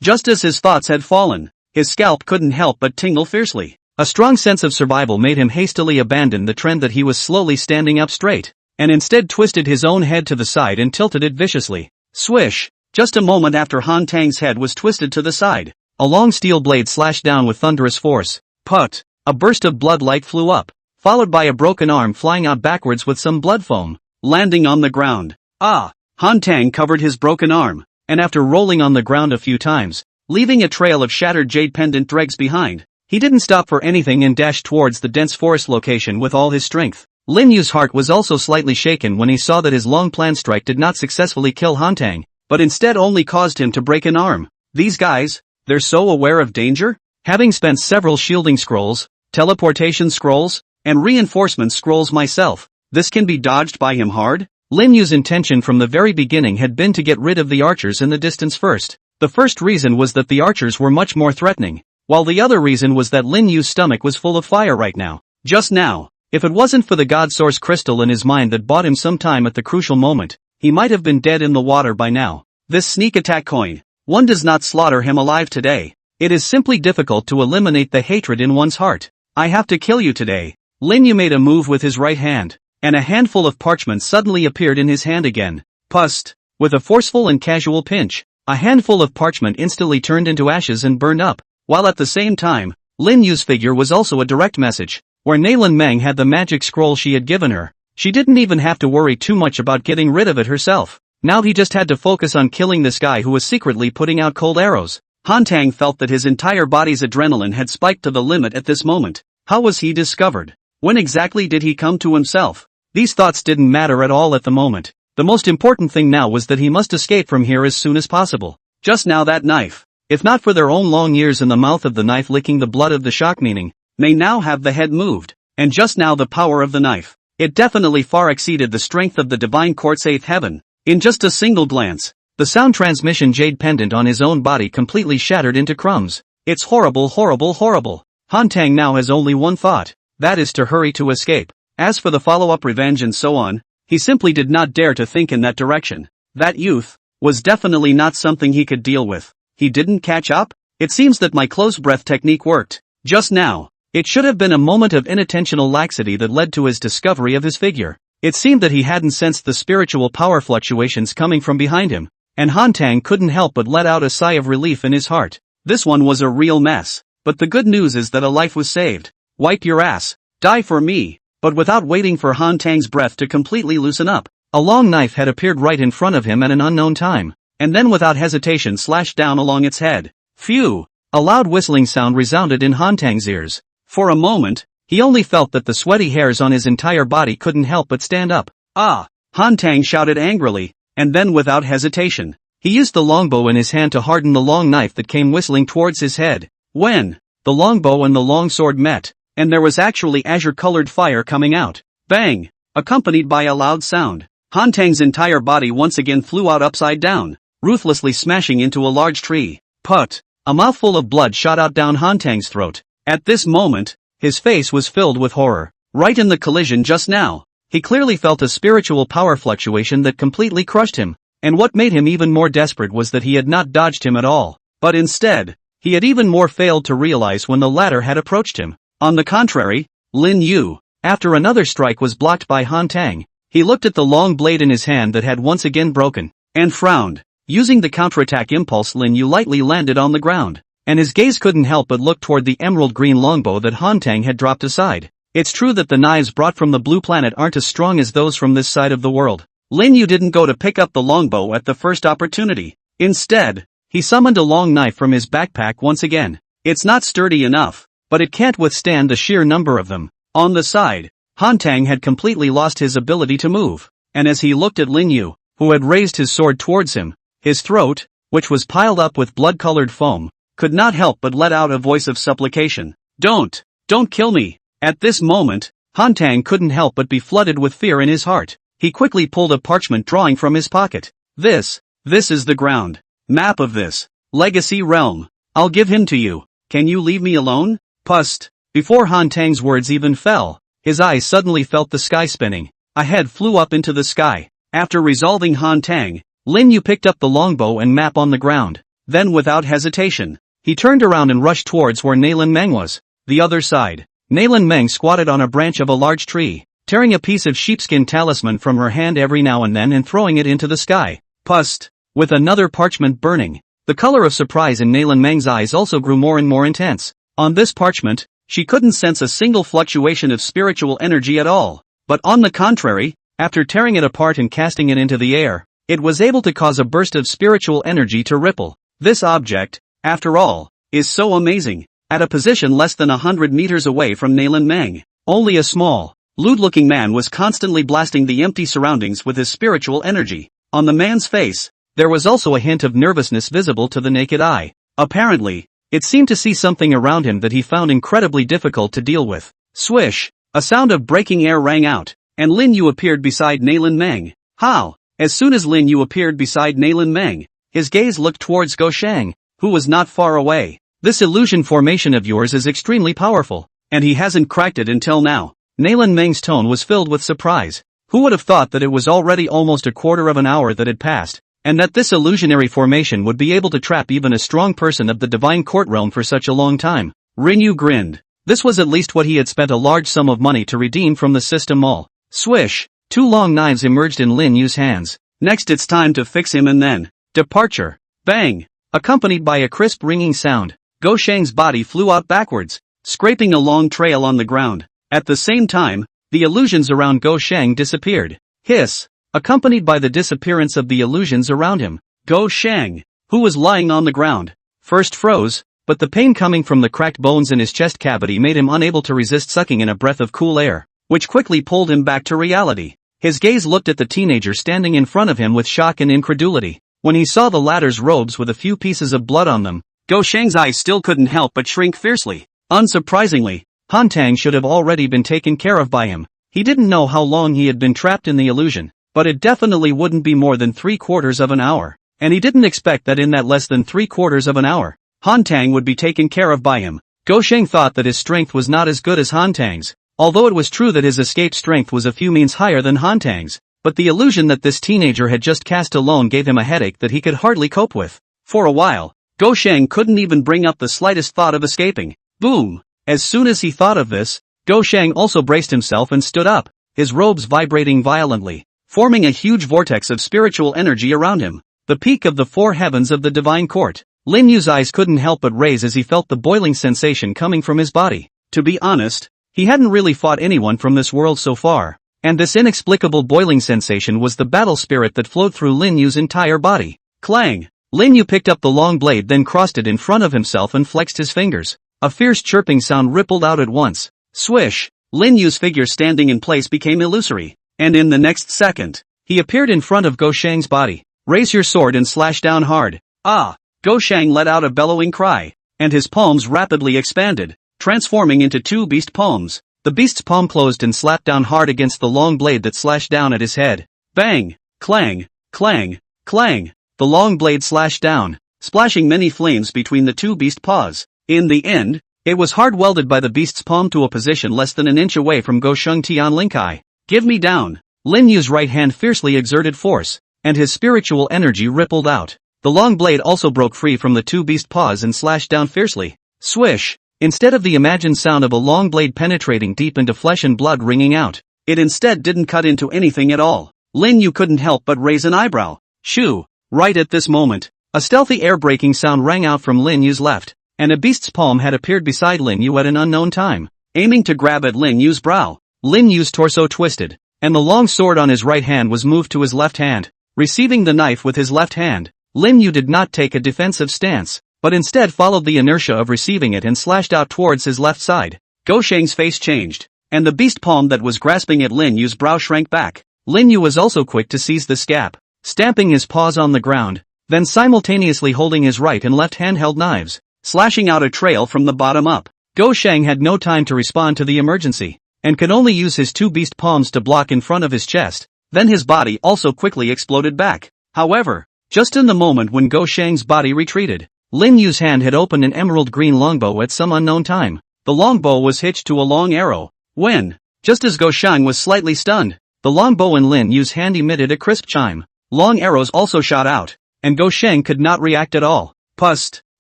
Just as his thoughts had fallen, his scalp couldn't help but tingle fiercely. A strong sense of survival made him hastily abandon the trend that he was slowly standing up straight, and instead twisted his own head to the side and tilted it viciously. Swish! Just a moment after Han Tang's head was twisted to the side, a long steel blade slashed down with thunderous force. Put! A burst of blood light flew up, followed by a broken arm flying out backwards with some blood foam, landing on the ground. Han Tang covered his broken arm, and after rolling on the ground a few times, leaving a trail of shattered jade pendant dregs behind, he didn't stop for anything and dashed towards the dense forest location with all his strength. Lin Yu's heart was also slightly shaken when he saw that his long-planned strike did not successfully kill Han Tang, but instead only caused him to break an arm. These guys, they're so aware of danger? Having spent several shielding scrolls, teleportation scrolls, and reinforcement scrolls myself, this can be dodged by him hard? Lin Yu's intention from the very beginning had been to get rid of the archers in the distance first. The first reason was that the archers were much more threatening, while the other reason was that Lin Yu's stomach was full of fire right now. Just now, if it wasn't for the God Source crystal in his mind that bought him some time at the crucial moment, he might have been dead in the water by now. This sneak attack coin, one does not slaughter him alive today. It is simply difficult to eliminate the hatred in one's heart. I have to kill you today. Lin Yu made a move with his right hand, and a handful of parchment suddenly appeared in his hand again. Pust! With a forceful and casual pinch, a handful of parchment instantly turned into ashes and burned up, while at the same time, Lin Yu's figure was also a direct message. Where Nalan Meng had the magic scroll she had given her, she didn't even have to worry too much about getting rid of it herself. Now he just had to focus on killing this guy who was secretly putting out cold arrows. Han Tang felt that his entire body's adrenaline had spiked to the limit at this moment. How was he discovered? When exactly did he come to himself? These thoughts didn't matter at all at the moment. The most important thing now was that he must escape from here as soon as possible. Just now that knife, if not for their own long ears in the mouth of the knife licking the blood of the shock meaning, may now have the head moved, and just now the power of the knife. It definitely far exceeded the strength of the divine quartz 8th heaven. In just a single glance, the sound transmission jade pendant on his own body completely shattered into crumbs. It's horrible, horrible, horrible. Han Tang now has only one thought, that is to hurry to escape. As for the follow-up revenge and so on, he simply did not dare to think in that direction. That youth was definitely not something he could deal with. He didn't catch up? It seems that my close breath technique worked. Just now, it should have been a moment of inattentional laxity that led to his discovery of his figure. It seemed that he hadn't sensed the spiritual power fluctuations coming from behind him, and Han Tang couldn't help but let out a sigh of relief in his heart. This one was a real mess, but the good news is that a life was saved. Wipe your ass, die for me. But without waiting for Han Tang's breath to completely loosen up, A long knife had appeared right in front of him at an unknown time, and then without hesitation slashed down along its head. Phew! A loud whistling sound resounded in Han Tang's ears. For a moment, he only felt that the sweaty hairs on his entire body couldn't help but stand up. Ah! Han Tang shouted angrily, and then without hesitation, he used the longbow in his hand to harden the long knife that came whistling towards his head. When the longbow and the long sword met, and there was actually azure-colored fire coming out. Bang! Accompanied by a loud sound, Han Tang's entire body once again flew out upside down, ruthlessly smashing into a large tree. Put! A mouthful of blood shot out down Han Tang's throat. At this moment, his face was filled with horror. Right in the collision just now, he clearly felt a spiritual power fluctuation that completely crushed him, and what made him even more desperate was that he had not dodged him at all, but instead, he had even more failed to realize when the latter had approached him. On the contrary, Lin Yu, after another strike was blocked by Han Tang, he looked at the long blade in his hand that had once again broken, and frowned. Using the counterattack impulse, Lin Yu lightly landed on the ground, and his gaze couldn't help but look toward the emerald green longbow that Han Tang had dropped aside. It's true that the knives brought from the blue planet aren't as strong as those from this side of the world. Lin Yu didn't go to pick up the longbow at the first opportunity. Instead, he summoned a long knife from his backpack once again. It's not sturdy enough, but it can't withstand the sheer number of them. On the side, Han Tang had completely lost his ability to move, and as he looked at Lin Yu, who had raised his sword towards him, his throat, which was piled up with blood-colored foam, could not help but let out a voice of supplication. Don't kill me. At this moment, Han Tang couldn't help but be flooded with fear in his heart. He quickly pulled a parchment drawing from his pocket. This is the ground map of this legacy realm. I'll give him to you. Can you leave me alone? Pust. Before Han Tang's words even fell, his eyes suddenly felt the sky spinning. A head flew up into the sky. After resolving Han Tang, Lin Yu picked up the longbow and map on the ground. Then without hesitation, he turned around and rushed towards where Nailin Meng was. The other side, Nailin Meng squatted on a branch of a large tree, tearing a piece of sheepskin talisman from her hand every now and then and throwing it into the sky. Pust. With another parchment burning, the color of surprise in Nailin Meng's eyes also grew more and more intense. On this parchment, she couldn't sense a single fluctuation of spiritual energy at all. But on the contrary, after tearing it apart and casting it into the air, it was able to cause a burst of spiritual energy to ripple. This object, after all, is so amazing. At a position less than 100 meters away from Nailin Meng, only a small, lewd-looking man was constantly blasting the empty surroundings with his spiritual energy. On the man's face, there was also a hint of nervousness visible to the naked eye. Apparently, it seemed to see something around him that he found incredibly difficult to deal with. Swish! A sound of breaking air rang out, and Lin Yu appeared beside Nailin Meng. How? As soon as Lin Yu appeared beside Nailin Meng, his gaze looked towards Go Shang, who was not far away. This illusion formation of yours is extremely powerful, and he hasn't cracked it until now. Nailin Meng's tone was filled with surprise. Who would have thought that it was already almost a quarter of an hour that had passed, and that this illusionary formation would be able to trap even a strong person of the divine court realm for such a long time? Rin Yu grinned. This was at least what he had spent a large sum of money to redeem from the system mall. Swish! Two long knives emerged in Lin Yu's hands. Next it's time to fix him and then. Departure. Bang! Accompanied by a crisp ringing sound, Go Shang's body flew out backwards, scraping a long trail on the ground. At the same time, the illusions around Go Shang disappeared. Hiss! Accompanied by the disappearance of the illusions around him, Go Shang, who was lying on the ground, first froze, but the pain coming from the cracked bones in his chest cavity made him unable to resist sucking in a breath of cool air, which quickly pulled him back to reality. His gaze looked at the teenager standing in front of him with shock and incredulity. When he saw the latter's robes with a few pieces of blood on them, Go Shang's eyes still couldn't help but shrink fiercely. Unsurprisingly, Han Tang should have already been taken care of by him. He didn't know how long he had been trapped in the illusion, but it definitely wouldn't be more than 3/4 of an hour, and he didn't expect that in that less than 3/4 of an hour, Han Tang would be taken care of by him. Go Shang thought that his strength was not as good as Han Tang's, although it was true that his escape strength was a few means higher than Han Tang's, but the illusion that this teenager had just cast alone gave him a headache that he could hardly cope with. For a while, Go Shang couldn't even bring up the slightest thought of escaping. Boom! As soon as he thought of this, Go Shang also braced himself and stood up, his robes vibrating violently, forming a huge vortex of spiritual energy around him. The peak of the four heavens of the divine court. Lin Yu's eyes couldn't help but raise as he felt the boiling sensation coming from his body. To be honest, he hadn't really fought anyone from this world so far, And this inexplicable boiling sensation was the battle spirit that flowed through Lin Yu's entire body. Clang! Lin Yu picked up the long blade, then crossed it in front of himself and flexed his fingers. A fierce chirping sound rippled out at once. Swish! Lin Yu's figure standing in place became illusory. And in the next second, he appeared in front of Go Shang's body. Raise your sword and slash down hard. Ah! Go Shang let out a bellowing cry. And his palms rapidly expanded, transforming into two beast palms. The beast's palm closed and slapped down hard against the long blade that slashed down at his head. Bang! Clang! Clang! Clang! The long blade slashed down, splashing many flames between the two beast paws. In the end, it was hard-welded by the beast's palm to a position less than an inch away from Go Sheng Tian Linkai. Give me down! Lin Yu's right hand fiercely exerted force, and his spiritual energy rippled out. The long blade also broke free from the two beast paws and slashed down fiercely. Swish! Instead of the imagined sound of a long blade penetrating deep into flesh and blood ringing out, it instead didn't cut into anything at all. Lin Yu couldn't help but raise an eyebrow. Shoo! Right at this moment, a stealthy air-breaking sound rang out from Lin Yu's left, and a beast's palm had appeared beside Lin Yu at an unknown time, aiming to grab at Lin Yu's brow. Lin Yu's torso twisted, and the long sword on his right hand was moved to his left hand. Receiving the knife with his left hand, Lin Yu did not take a defensive stance, but instead followed the inertia of receiving it and slashed out towards his left side. Go Shang's face changed, and the beast palm that was grasping at Lin Yu's brow shrank back. Lin Yu was also quick to seize the scap, stamping his paws on the ground, then simultaneously holding his right and left handheld knives, slashing out a trail from the bottom up. Go Shang had no time to respond to the emergency, and could only use his two beast palms to block in front of his chest. Then his body also quickly exploded back. However, just in the moment when Go Shang's body retreated, Lin Yu's hand had opened an emerald green longbow at some unknown time. The longbow was hitched to a long arrow. When, just as Go Shang was slightly stunned, the longbow in Lin Yu's hand emitted a crisp chime. Long arrows also shot out, and Go Shang could not react at all. Pust,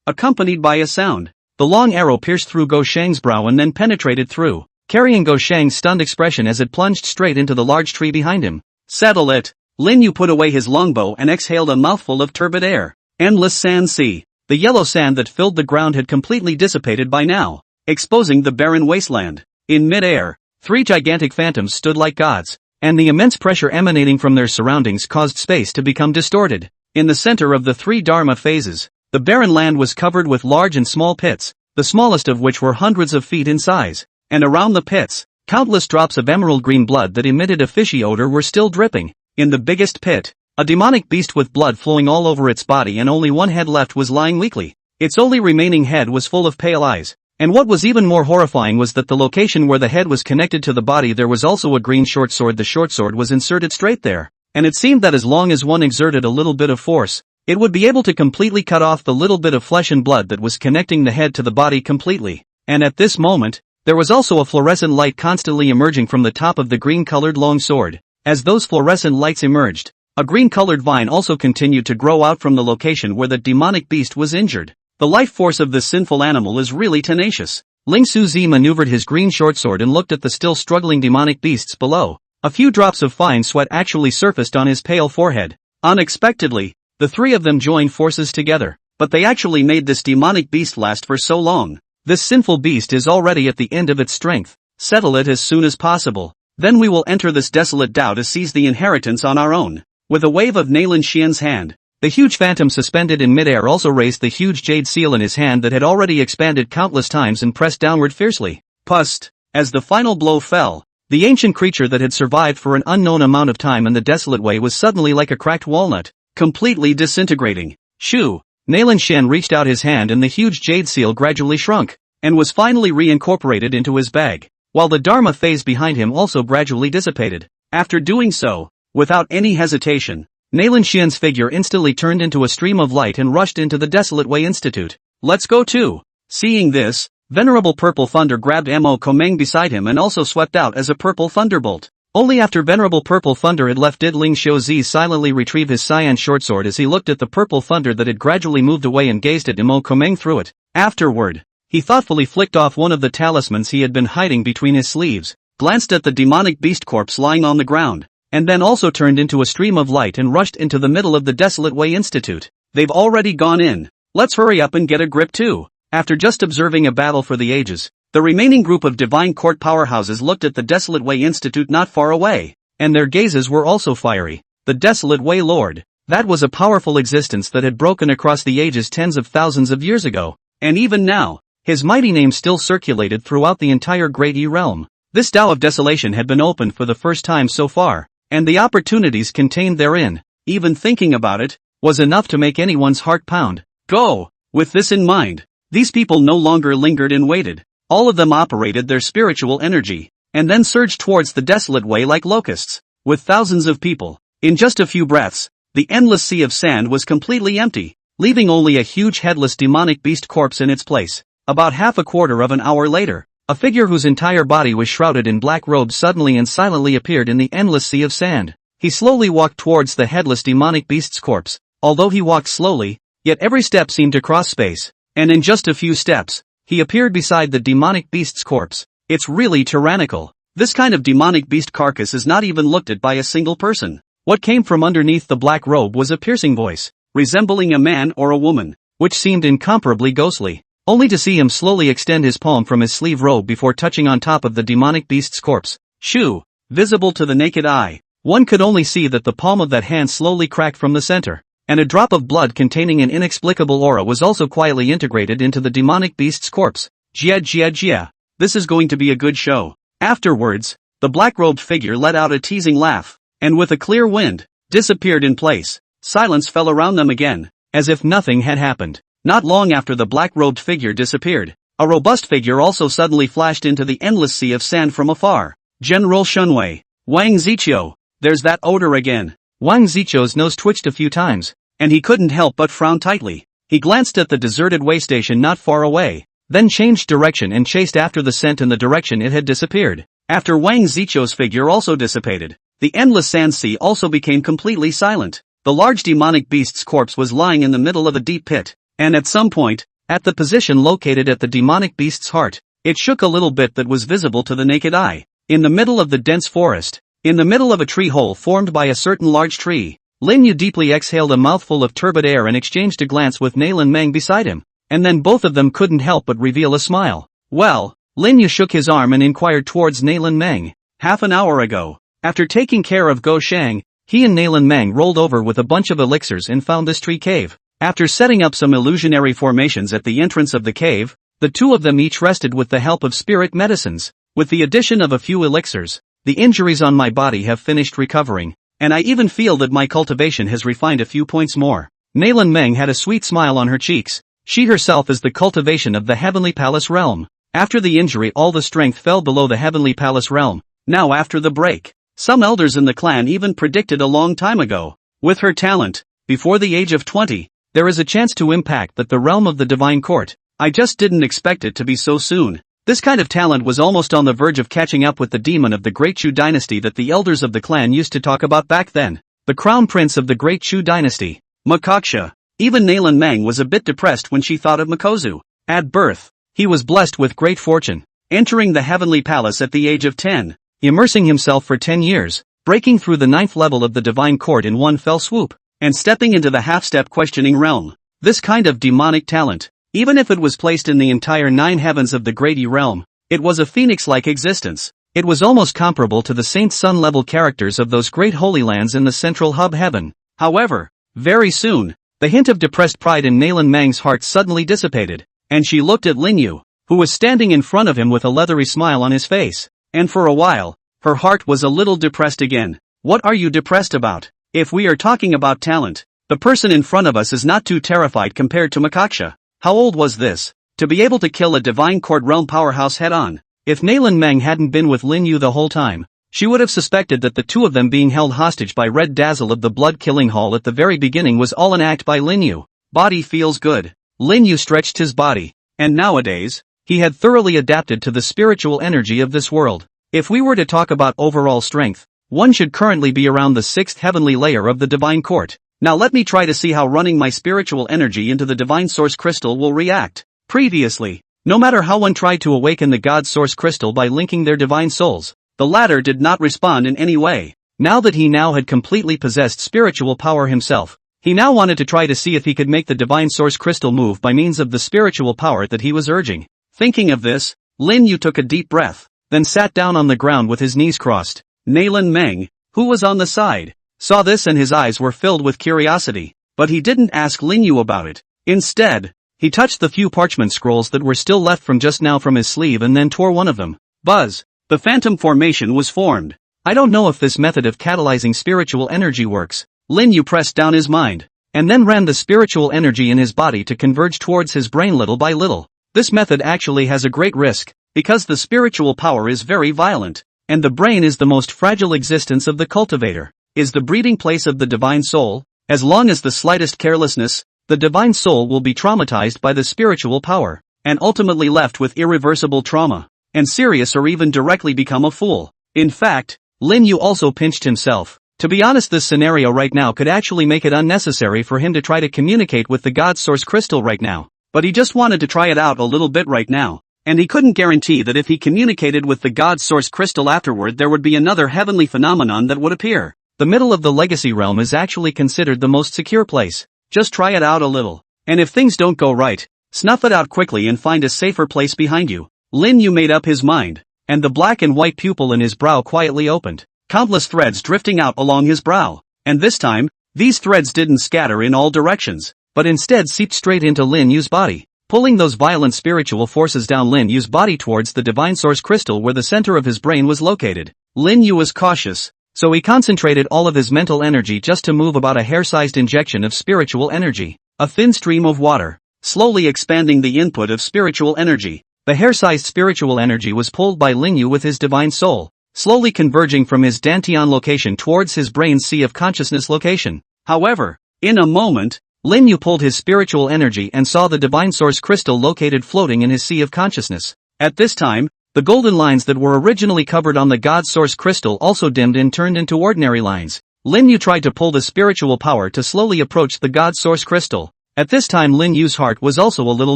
accompanied by a sound. The long arrow pierced through Go Shang's brow and then penetrated through, carrying Go Shang's stunned expression as it plunged straight into the large tree behind him. Settle it! Lin Yu put away his longbow and exhaled a mouthful of turbid air. Endless sand sea. The yellow sand that filled the ground had completely dissipated by now, exposing the barren wasteland. In mid-air, three gigantic phantoms stood like gods, and the immense pressure emanating from their surroundings caused space to become distorted. In the center of the three Dharma phases, the barren land was covered with large and small pits, the smallest of which were hundreds of feet in size, and around the pits, countless drops of emerald green blood that emitted a fishy odor were still dripping. In the biggest pit, a demonic beast with blood flowing all over its body and only one head left was lying weakly. Its only remaining head was full of pale eyes. And what was even more horrifying was that the location where the head was connected to the body there was also a green short sword. The short sword was inserted straight there, and it seemed that as long as one exerted a little bit of force, it would be able to completely cut off the little bit of flesh and blood that was connecting the head to the body completely. And at this moment, there was also a fluorescent light constantly emerging from the top of the green-colored long sword. As those fluorescent lights emerged, a green-colored vine also continued to grow out from the location where the demonic beast was injured. The life force of this sinful animal is really tenacious. Ling Suzi maneuvered his green short sword and looked at the still struggling demonic beasts below. A few drops of fine sweat actually surfaced on his pale forehead. Unexpectedly, the three of them joined forces together. But they actually made this demonic beast last for so long. This sinful beast is already at the end of its strength. Settle it as soon as possible. Then we will enter this desolate Dao to seize the inheritance on our own. With a wave of Nalin Xian's hand, the huge phantom suspended in midair also raised the huge jade seal in his hand that had already expanded countless times and pressed downward fiercely. Pust! As the final blow fell, the ancient creature that had survived for an unknown amount of time in the desolate way was suddenly like a cracked walnut, completely disintegrating. Shoo! Nalin Xian reached out his hand and the huge jade seal gradually shrunk, and was finally reincorporated into his bag, while the Dharma phase behind him also gradually dissipated. After doing so, without any hesitation, Nalin Xian's figure instantly turned into a stream of light and rushed into the Desolate Way Institute. Let's go too! Seeing this, Venerable Purple Thunder grabbed Mo Komeng beside him and also swept out as a purple thunderbolt. Only after Venerable Purple Thunder had left did Ling Xiuzi silently retrieve his cyan shortsword as he looked at the purple thunder that had gradually moved away and gazed at Mo Komeng through it. Afterward, he thoughtfully flicked off one of the talismans he had been hiding between his sleeves, glanced at the demonic beast corpse lying on the ground, and then also turned into a stream of light and rushed into the middle of the Desolate Way Institute. They've already gone in. Let's hurry up and get a grip too. After just observing a battle for the ages, The remaining group of divine court powerhouses looked at the Desolate Way Institute not far away, and their gazes were also fiery. The Desolate Way Lord. That was a powerful existence that had broken across the ages tens of thousands of years ago, and even now, his mighty name still circulated throughout the entire Great E realm. This Tao of Desolation had been opened for the first time so far, and the opportunities contained therein, even thinking about it, was enough to make anyone's heart pound. Go! With this in mind, these people no longer lingered and waited. All of them operated their spiritual energy, and then surged towards the Desolate Way like locusts. With thousands of people, in just a few breaths, the endless sea of sand was completely empty, leaving only a huge headless demonic beast corpse in its place. About half a quarter of an hour later, a figure whose entire body was shrouded in black robes suddenly and silently appeared in the endless sea of sand. He slowly walked towards the headless demonic beast's corpse. Although he walked slowly, yet every step seemed to cross space, and in just a few steps, he appeared beside the demonic beast's corpse. It's really tyrannical. This kind of demonic beast carcass is not even looked at by a single person. What came from underneath the black robe was a piercing voice, resembling a man or a woman, which seemed incomparably ghostly, only to see him slowly extend his palm from his sleeve robe before touching on top of the demonic beast's corpse. Shoo! Visible to the naked eye, one could only see that the palm of that hand slowly cracked from the center, and a drop of blood containing an inexplicable aura was also quietly integrated into the demonic beast's corpse. Jia. This is going to be a good show. Afterwards, the black-robed figure let out a teasing laugh, and with a clear wind, disappeared in place. Silence fell around them again, as if nothing had happened. Not long after the black-robed figure disappeared, a robust figure also suddenly flashed into the endless sea of sand from afar. General Shunwei. Wang Ziqiu. There's that odor again. Wang Ziqiu's nose twitched a few times, and he couldn't help but frown tightly. He glanced at the deserted way station not far away, then changed direction and chased after the scent in the direction it had disappeared. After Wang Ziqiu's figure also dissipated, the endless sand sea also became completely silent. The large demonic beast's corpse was lying in the middle of a deep pit, and at some point, at the position located at the demonic beast's heart, it shook a little bit that was visible to the naked eye. In the middle of the dense forest, in the middle of a tree hole formed by a certain large tree, Lin Yu deeply exhaled a mouthful of turbid air and exchanged a glance with Nalan Meng beside him, and then both of them couldn't help but reveal a smile. Well, Lin Yu shook his arm and inquired towards Nalan Meng. Half an hour ago, after taking care of Go Shang, he and Nalan Meng rolled over with a bunch of elixirs and found this tree cave. After setting up some illusionary formations at the entrance of the cave, the two of them each rested with the help of spirit medicines. With the addition of a few elixirs, the injuries on my body have finished recovering, and I even feel that my cultivation has refined a few points more. Nalan Meng had a sweet smile on her cheeks. She herself is the cultivation of the Heavenly Palace realm. After the injury all the strength fell below the Heavenly Palace realm. Now after the break, some elders in the clan even predicted a long time ago, with her talent, before the age of 20, there is a chance to impact that the realm of the Divine Court. I just didn't expect it to be so soon. This kind of talent was almost on the verge of catching up with the demon of the Great Chu dynasty that the elders of the clan used to talk about back then. The crown prince of the Great Chu dynasty, Makoksha. Even Nalan Meng was a bit depressed when she thought of Makozu. At birth, he was blessed with great fortune, entering the Heavenly Palace at the age of 10, immersing himself for 10 years, breaking through the 9th level of the Divine Court in one fell swoop, and stepping into the half-step questioning realm. This kind of demonic talent, even if it was placed in the entire 9 heavens of the Great E realm, it was a phoenix-like existence. It was almost comparable to the Saint Sun-level characters of those great holy lands in the central hub heaven. However, very soon, the hint of depressed pride in Nalan Meng's heart suddenly dissipated, and she looked at Lin Yu, who was standing in front of him with a leathery smile on his face, and for a while, her heart was a little depressed again. What are you depressed about? If we are talking about talent, the person in front of us is not too terrified compared to Makoksha. How old was this? To be able to kill a Divine Court realm powerhouse head-on. If Nalan Meng hadn't been with Lin Yu the whole time, she would have suspected that the two of them being held hostage by Red Dazzle of the Blood Killing Hall at the very beginning was all an act by Lin Yu. Body feels good. Lin Yu stretched his body, and nowadays, he had thoroughly adapted to the spiritual energy of this world. If we were to talk about overall strength, one should currently be around the 6th heavenly layer of the Divine Court. Now let me try to see how running my spiritual energy into the Divine Source Crystal will react. Previously, no matter how one tried to awaken the God Source Crystal by linking their divine souls, the latter did not respond in any way. Now that he now had completely possessed spiritual power himself, he now wanted to try to see if he could make the Divine Source Crystal move by means of the spiritual power that he was urging. Thinking of this, Lin Yu took a deep breath, then sat down on the ground with his knees crossed. Nalan Meng, who was on the side, saw this and his eyes were filled with curiosity, but he didn't ask Lin Yu about it. Instead, he touched the few parchment scrolls that were still left from just now from his sleeve and then tore one of them. Buzz! The phantom formation was formed. I don't know if this method of catalyzing spiritual energy works. Lin Yu pressed down his mind, and then ran the spiritual energy in his body to converge towards his brain little by little. This method actually has a great risk, because the spiritual power is very violent, and the brain is the most fragile existence of the cultivator, is the breeding place of the divine soul. As long as the slightest carelessness, the divine soul will be traumatized by the spiritual power, and ultimately left with irreversible trauma, and serious or even directly become a fool. In fact, Lin Yu also pinched himself. To be honest, this scenario right now could actually make it unnecessary for him to try to communicate with the God Source Crystal right now, but he just wanted to try it out a little bit right now, and he couldn't guarantee that if he communicated with the God Source Crystal afterward there would be another heavenly phenomenon that would appear. The middle of the legacy realm is actually considered the most secure place. Just try it out a little, and if things don't go right, snuff it out quickly and find a safer place behind you. Lin Yu made up his mind, and the black and white pupil in his brow quietly opened, countless threads drifting out along his brow, and this time, these threads didn't scatter in all directions, but instead seeped straight into Lin Yu's body, pulling those violent spiritual forces down Lin Yu's body towards the divine source crystal where the center of his brain was located. Lin Yu was cautious, so he concentrated all of his mental energy just to move about a hair-sized injection of spiritual energy, a thin stream of water, slowly expanding the input of spiritual energy. The hair-sized spiritual energy was pulled by Lin Yu with his divine soul, slowly converging from his Dantian location towards his brain's sea of consciousness location. However, in a moment, Lin Yu pulled his spiritual energy and saw the divine source crystal located floating in his sea of consciousness. At this time, the golden lines that were originally covered on the God Source crystal also dimmed and turned into ordinary lines. Lin Yu tried to pull the spiritual power to slowly approach the God Source crystal. At this time Lin Yu's heart was also a little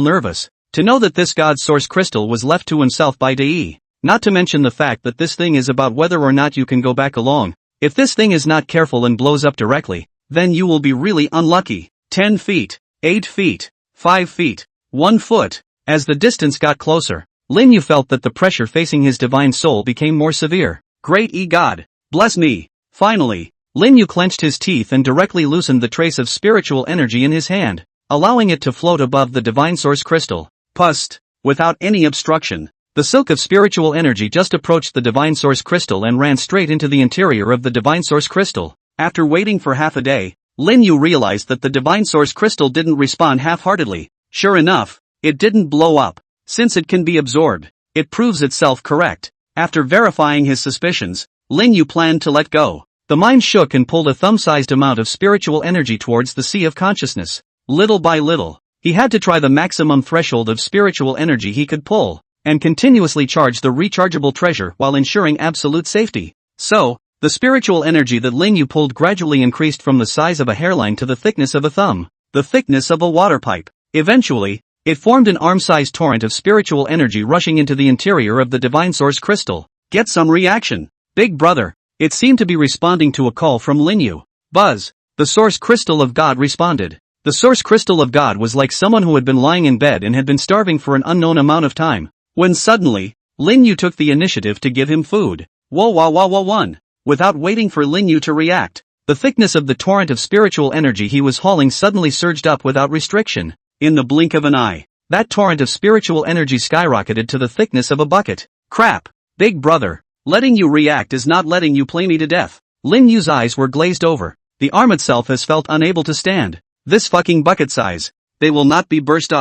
nervous, to know that this God Source crystal was left to himself by Dai. Not to mention the fact that this thing is about whether or not you can go back along. If this thing is not careful and blows up directly, then you will be really unlucky. 10 feet, 8 feet, 5 feet, 1 foot. As the distance got closer, Lin Yu felt that the pressure facing his divine soul became more severe. Great God, bless me. Finally, Lin Yu clenched his teeth and directly loosened the trace of spiritual energy in his hand, allowing it to float above the divine source crystal. Pust, without any obstruction, the silk of spiritual energy just approached the divine source crystal and ran straight into the interior of the divine source crystal. After waiting for half a day, Lin Yu realized that the divine source crystal didn't respond half-heartedly. Sure enough, it didn't blow up. Since it can be absorbed, it proves itself correct. After verifying his suspicions, Lin Yu planned to let go. The mind shook and pulled a thumb-sized amount of spiritual energy towards the sea of consciousness. Little by little, he had to try the maximum threshold of spiritual energy he could pull, and continuously charge the rechargeable treasure while ensuring absolute safety. So, the spiritual energy that Lin Yu pulled gradually increased from the size of a hairline to the thickness of a thumb, the thickness of a water pipe. Eventually, it formed an arm-sized torrent of spiritual energy rushing into the interior of the divine source crystal. Get some reaction, big brother. It seemed to be responding to a call from Lin Yu. Buzz, the source crystal of God responded. The source crystal of God was like someone who had been lying in bed and had been starving for an unknown amount of time, when suddenly, Lin Yu took the initiative to give him food. Whoa. Without waiting for Lin Yu to react, the thickness of the torrent of spiritual energy he was hauling suddenly surged up without restriction. In the blink of an eye, that torrent of spiritual energy skyrocketed to the thickness of a bucket. Crap, big brother, letting you react is not letting you play me to death. Lin Yu's eyes were glazed over. The arm itself has felt unable to stand. This fucking bucket size. They will not be burst.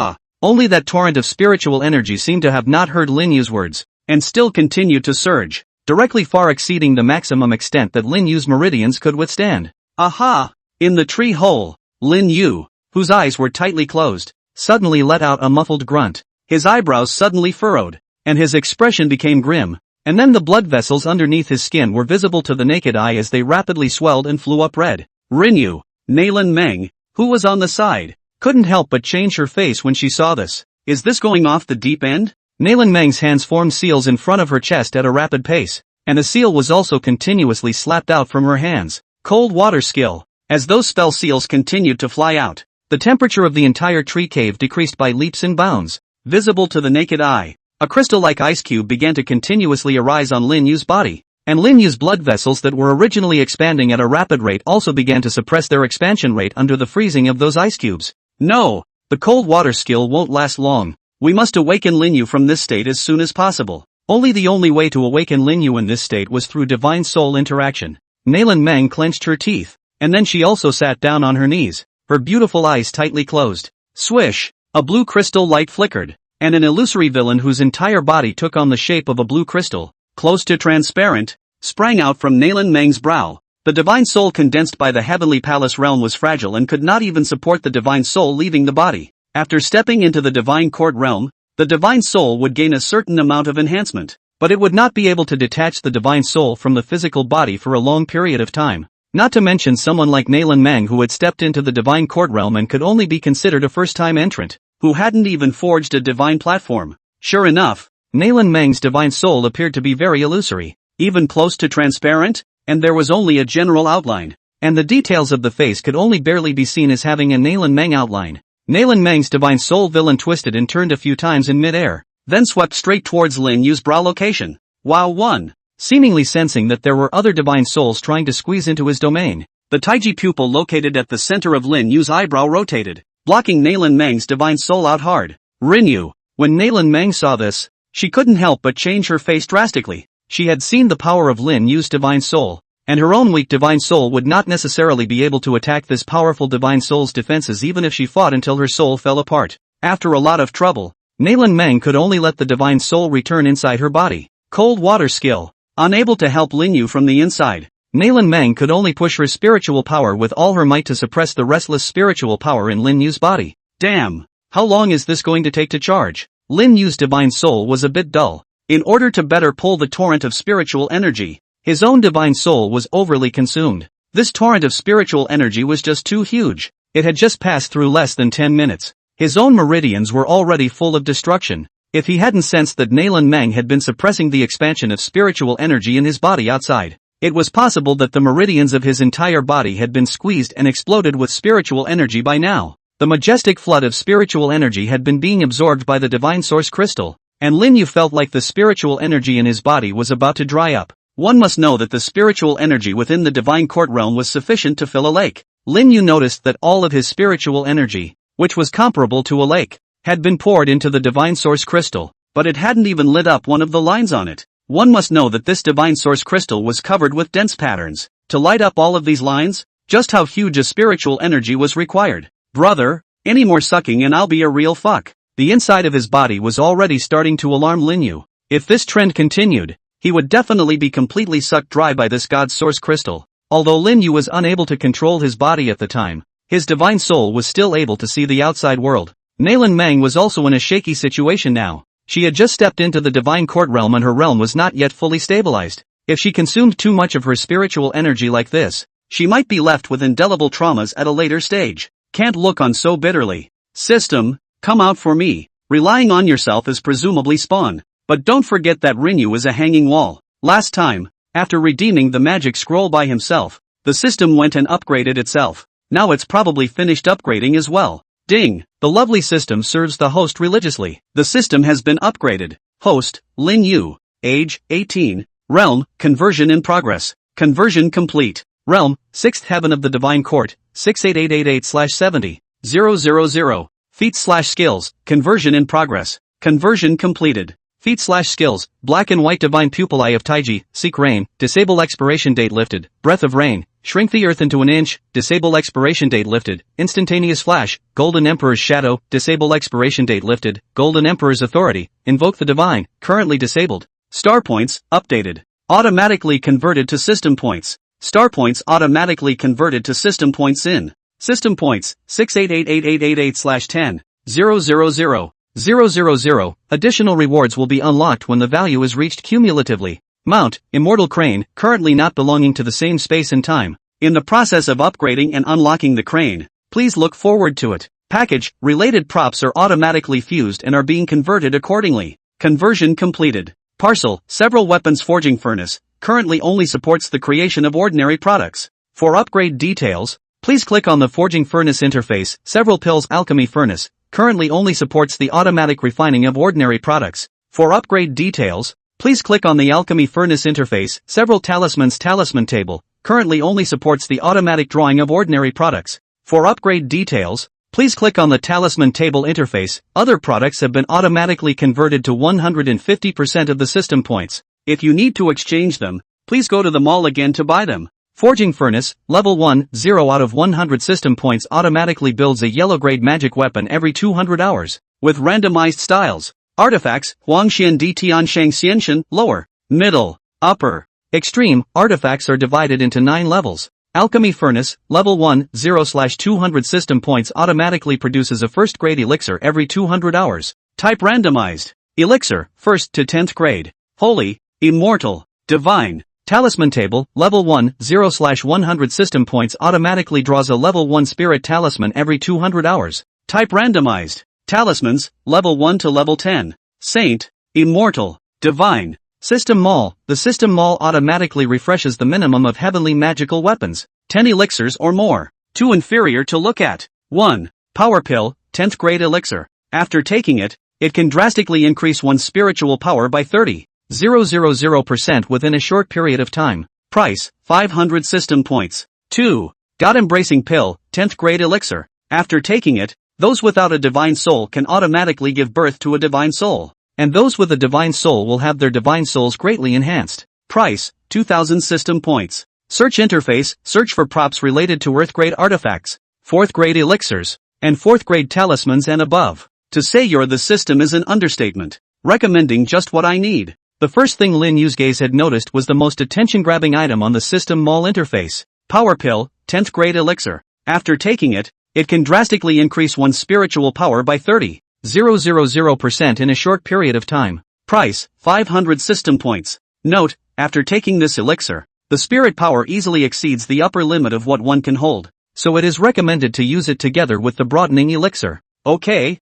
Only that torrent of spiritual energy seemed to have not heard Lin Yu's words, and still continued to surge, directly far exceeding the maximum extent that Lin Yu's meridians could withstand. Aha! In the tree hole, Lin Yu, whose eyes were tightly closed, suddenly let out a muffled grunt. His eyebrows suddenly furrowed, and his expression became grim, and then the blood vessels underneath his skin were visible to the naked eye as they rapidly swelled and flew up red. Rinyu, Nalan Meng, who was on the side, couldn't help but change her face when she saw this. Is this going off the deep end? Nalan Meng's hands formed seals in front of her chest at a rapid pace, and a seal was also continuously slapped out from her hands. Cold water skill. As those spell seals continued to fly out, the temperature of the entire tree cave decreased by leaps and bounds. Visible to the naked eye, A crystal-like ice cube began to continuously arise on Lin Yu's body, and Lin Yu's blood vessels that were originally expanding at a rapid rate also began to suppress their expansion rate under the freezing of those ice cubes. No, the cold water skill won't last long. We must awaken Lin Yu from this state as soon as possible. The only way to awaken Lin Yu in this state was through divine soul interaction. Nalan Meng clenched her teeth, and then she also sat down on her knees, her beautiful eyes tightly closed. Swish! A blue crystal light flickered, and an illusory villain whose entire body took on the shape of a blue crystal, close to transparent, sprang out from Nalan Meng's brow. The divine soul condensed by the heavenly palace realm was fragile and could not even support the divine soul leaving the body. After stepping into the divine court realm, the divine soul would gain a certain amount of enhancement, but it would not be able to detach the divine soul from the physical body for a long period of time. Not to mention someone like Nalan Meng who had stepped into the divine court realm and could only be considered a first-time entrant, who hadn't even forged a divine platform. Sure enough, Nalan Meng's divine soul appeared to be very illusory, even close to transparent, and there was only a general outline, and the details of the face could only barely be seen as having a Nalan Meng outline. Nalan Meng's divine soul villain twisted and turned a few times in mid-air, then swept straight towards Lin Yu's brow location. While one, seemingly sensing that there were other divine souls trying to squeeze into his domain, the Taiji pupil located at the center of Lin Yu's eyebrow rotated, blocking Nalan Meng's divine soul out hard. Rin Yu. When Nalan Meng saw this, she couldn't help but change her face drastically. She had seen the power of Lin Yu's divine soul, and her own weak divine soul would not necessarily be able to attack this powerful divine soul's defenses even if she fought until her soul fell apart. After a lot of trouble, Nalan Meng could only let the divine soul return inside her body. Cold water skill. Unable to help Lin Yu from the inside, Nalan Meng could only push her spiritual power with all her might to suppress the restless spiritual power in Lin Yu's body. Damn! How long is this going to take to charge? Lin Yu's divine soul was a bit dull. In order to better pull the torrent of spiritual energy, his own divine soul was overly consumed. This torrent of spiritual energy was just too huge. It had just passed through less than 10 minutes. His own meridians were already full of destruction. If he hadn't sensed that Nalan Meng had been suppressing the expansion of spiritual energy in his body outside, it was possible that the meridians of his entire body had been squeezed and exploded with spiritual energy by now. The majestic flood of spiritual energy had been being absorbed by the divine source crystal, and Lin Yu felt like the spiritual energy in his body was about to dry up. One must know that the spiritual energy within the divine court realm was sufficient to fill a lake. Lin Yu noticed that all of his spiritual energy, which was comparable to a lake, had been poured into the divine source crystal, but it hadn't even lit up one of the lines on it. One must know that this divine source crystal was covered with dense patterns. To light up all of these lines, just how huge a spiritual energy was required. Brother, any more sucking and I'll be a real fuck. The inside of his body was already starting to alarm Lin Yu. If this trend continued, he would definitely be completely sucked dry by this god source crystal. Although Lin Yu was unable to control his body at the time, his divine soul was still able to see the outside world. Nalan Meng was also in a shaky situation now. She had just stepped into the divine court realm and her realm was not yet fully stabilized. If she consumed too much of her spiritual energy like this, she might be left with indelible traumas at a later stage. Can't look on so bitterly. System, come out for me. Relying on yourself is presumably spawn. But don't forget that Rinyu is a hanging wall. Last time, after redeeming the magic scroll by himself, the system went and upgraded itself. Now it's probably finished upgrading as well. Ding! The lovely system serves the host religiously. The system has been upgraded. Host, Lin Yu. Age, 18. Realm, conversion in progress. Conversion complete. Realm, 6th heaven of the divine court, 68888/70. 000. Feats/skills, conversion in progress. Conversion completed. Feats/skills, black and white divine pupil eye of Taiji, seek rain, disable expiration date lifted, breath of rain, shrink the earth into an inch, disable expiration date lifted, instantaneous flash, golden emperor's shadow, disable expiration date lifted, golden emperor's authority, invoke the divine, currently disabled. Star points, updated. Automatically converted to system points. Star points automatically converted to system points in. System points, 6888888/10. 000. 000. Additional rewards will be unlocked when the value is reached cumulatively. Mount, Immortal Crane, currently not belonging to the same space and time. In the process of upgrading and unlocking the crane, please look forward to it. Package, related props are automatically fused and are being converted accordingly. Conversion completed. Parcel, several weapons forging furnace, currently only supports the creation of ordinary products. For upgrade details, please click on the forging furnace interface. Several pills alchemy furnace, currently only supports the automatic refining of ordinary products. For upgrade details, please click on the Alchemy Furnace interface. Several talismans. Talisman table currently only supports the automatic drawing of ordinary products. For upgrade details, please click on the Talisman table interface. Other products have been automatically converted to 150% of the system points. If you need to exchange them, please go to the mall again to buy them. Forging Furnace, Level 1, 0 out of 100 system points automatically builds a yellow-grade magic weapon every 200 hours, with randomized styles. Artifacts, Huangxian Di Tianshang Xianshan, lower, middle, upper, extreme. Artifacts are divided into 9 levels. Alchemy Furnace, Level 1, 0/200 system points automatically produces a first-grade elixir every 200 hours. Type randomized. Elixir, 1st to 10th grade. Holy, Immortal, Divine. Talisman table, Level 1, 0/100 system points automatically draws a Level 1 Spirit Talisman every 200 hours. Type randomized. Talismans, Level 1 to Level 10. Saint, Immortal, Divine. System Mall. The System Mall automatically refreshes the minimum of heavenly magical weapons, 10 elixirs or more. 2 inferior to look at. 1. Power Pill, 10th grade elixir. After taking it, it can drastically increase one's spiritual power by 30,000% within a short period of time. Price, 500 system points. 2. God Embracing Pill, 10th grade elixir. After taking it, those without a divine soul can automatically give birth to a divine soul, and those with a divine soul will have their divine souls greatly enhanced. Price, 2000 system points. Search interface, search for props related to Earth grade artifacts, 4th grade elixirs, and 4th grade talismans and above. To say you're the system is an understatement. Recommending just what I need. The first thing Lin Yu's gaze had noticed was the most attention-grabbing item on the System Mall interface. Power Pill, 10th grade elixir. After taking it, it can drastically increase one's spiritual power by 30,000% in a short period of time. Price, 500 system points. Note, after taking this elixir, the spirit power easily exceeds the upper limit of what one can hold, so it is recommended to use it together with the broadening elixir. Okay,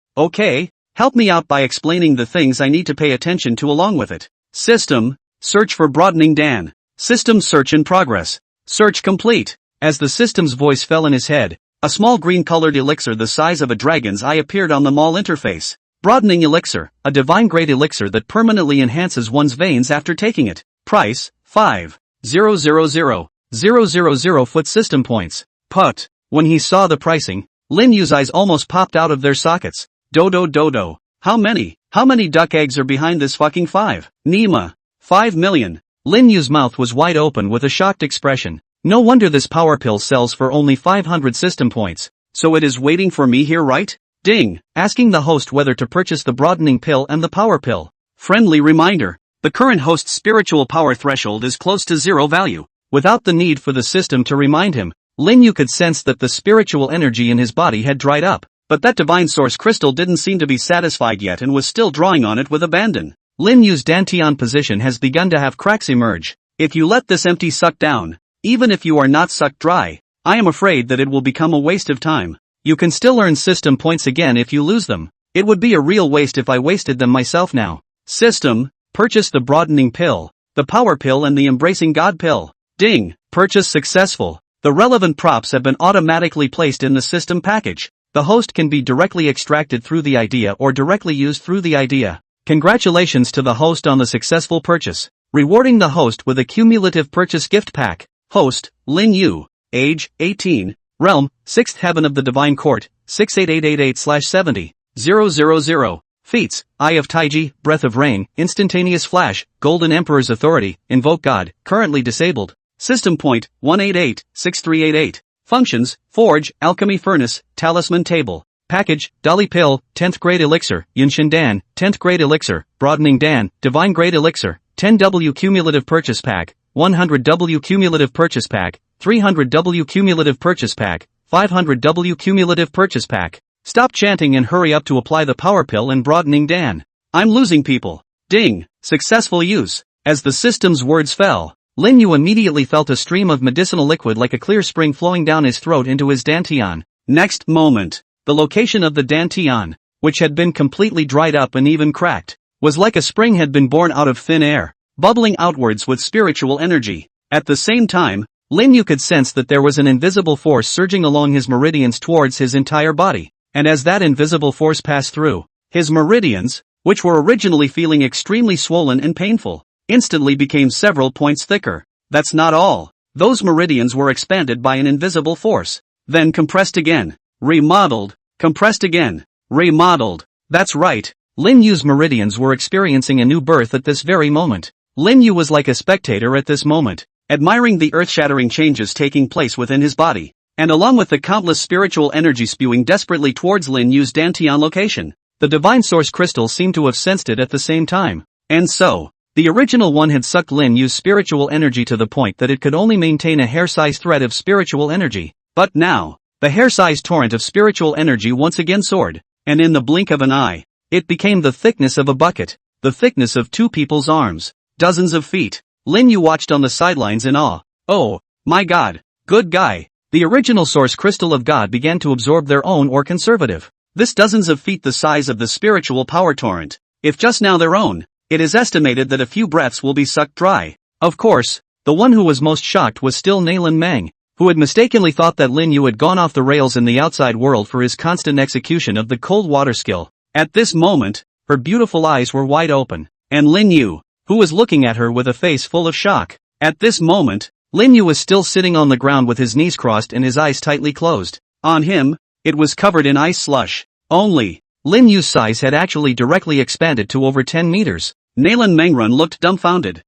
help me out by explaining the things I need to pay attention to along with it. System, search for broadening Dan. System search in progress. Search complete. As the system's voice fell in his head, a small green-colored elixir the size of a dragon's eye appeared on the mall interface. Broadening elixir, a divine-grade elixir that permanently enhances one's veins after taking it. Price, 5,000,000 foot system points. Put. When he saw the pricing, Lin Yu's eyes almost popped out of their sockets. Dodo. How many duck eggs are behind this fucking 5? Nima. 5 million. Lin Yu's mouth was wide open with a shocked expression. No wonder this power pill sells for only 500 system points. So it is waiting for me here, right? Ding. Asking the host whether to purchase the broadening pill and the power pill. Friendly reminder. The current host's spiritual power threshold is close to 0 value. Without the need for the system to remind him, Lin Yu could sense that the spiritual energy in his body had dried up. But that divine source crystal didn't seem to be satisfied yet and was still drawing on it with abandon. Lin Yu's Dantian position has begun to have cracks emerge. If you let this empty suck down, even if you are not sucked dry, I am afraid that it will become a waste of time. You can still earn system points again if you lose them. It would be a real waste if I wasted them myself now. System, purchase the broadening pill, the power pill and the embracing God pill. Ding, purchase successful. The relevant props have been automatically placed in the system package. The host can be directly extracted through the idea or directly used through the idea. Congratulations to the host on the successful purchase. Rewarding the host with a cumulative purchase gift pack. Host, Lin Yu. Age, 18. Realm, 6th Heaven of the Divine Court, 68888/70. Feats, Eye of Taiji, Breath of Rain, Instantaneous Flash, Golden Emperor's Authority, Invoke God, currently disabled. System point, 1886388. Functions, Forge, Alchemy Furnace, Talisman Table. Package, Dolly Pill, 10th grade elixir, Yunshin Dan, 10th grade elixir, Broadening Dan, Divine grade elixir, 10W cumulative purchase pack, 100W cumulative purchase pack, 300W cumulative purchase pack, 500W cumulative purchase pack. Stop chanting and hurry up to apply the power pill and Broadening Dan. I'm losing people. Ding, successful use. As the system's words fell, Lin Yu immediately felt a stream of medicinal liquid like a clear spring flowing down his throat into his dantian. Next moment, the location of the dantian, which had been completely dried up and even cracked, was like a spring had been born out of thin air, bubbling outwards with spiritual energy. At the same time, Lin Yu could sense that there was an invisible force surging along his meridians towards his entire body, and as that invisible force passed through his meridians, which were originally feeling extremely swollen and painful, instantly became several points thicker. That's not all. Those meridians were expanded by an invisible force, then compressed again, remodeled, compressed again, remodeled. That's right, Lin Yu's meridians were experiencing a new birth at this very moment. Lin Yu was like a spectator at this moment, admiring the earth-shattering changes taking place within his body, and along with the countless spiritual energy spewing desperately towards Lin Yu's Dantian location, the divine source crystal seemed to have sensed it at the same time. And so, the original one had sucked Lin Yu's spiritual energy to the point that it could only maintain a hair-sized thread of spiritual energy. But now, the hair-sized torrent of spiritual energy once again soared, and in the blink of an eye, it became the thickness of a bucket, the thickness of two people's arms, dozens of feet. Lin Yu watched on the sidelines in awe. Oh, my God, good guy. The original source crystal of God began to absorb their own or conservative. This dozens of feet the size of the spiritual power torrent. If just now their own, it is estimated that a few breaths will be sucked dry. Of course, the one who was most shocked was still Nalan Meng, who had mistakenly thought that Lin Yu had gone off the rails in the outside world for his constant execution of the cold water skill. At this moment, her beautiful eyes were wide open, and Lin Yu, who was looking at her with a face full of shock. At this moment, Lin Yu was still sitting on the ground with his knees crossed and his eyes tightly closed. On him, it was covered in ice slush. Only, Lin Yu's size had actually directly expanded to over 10 meters. Nalan Mengrun looked dumbfounded.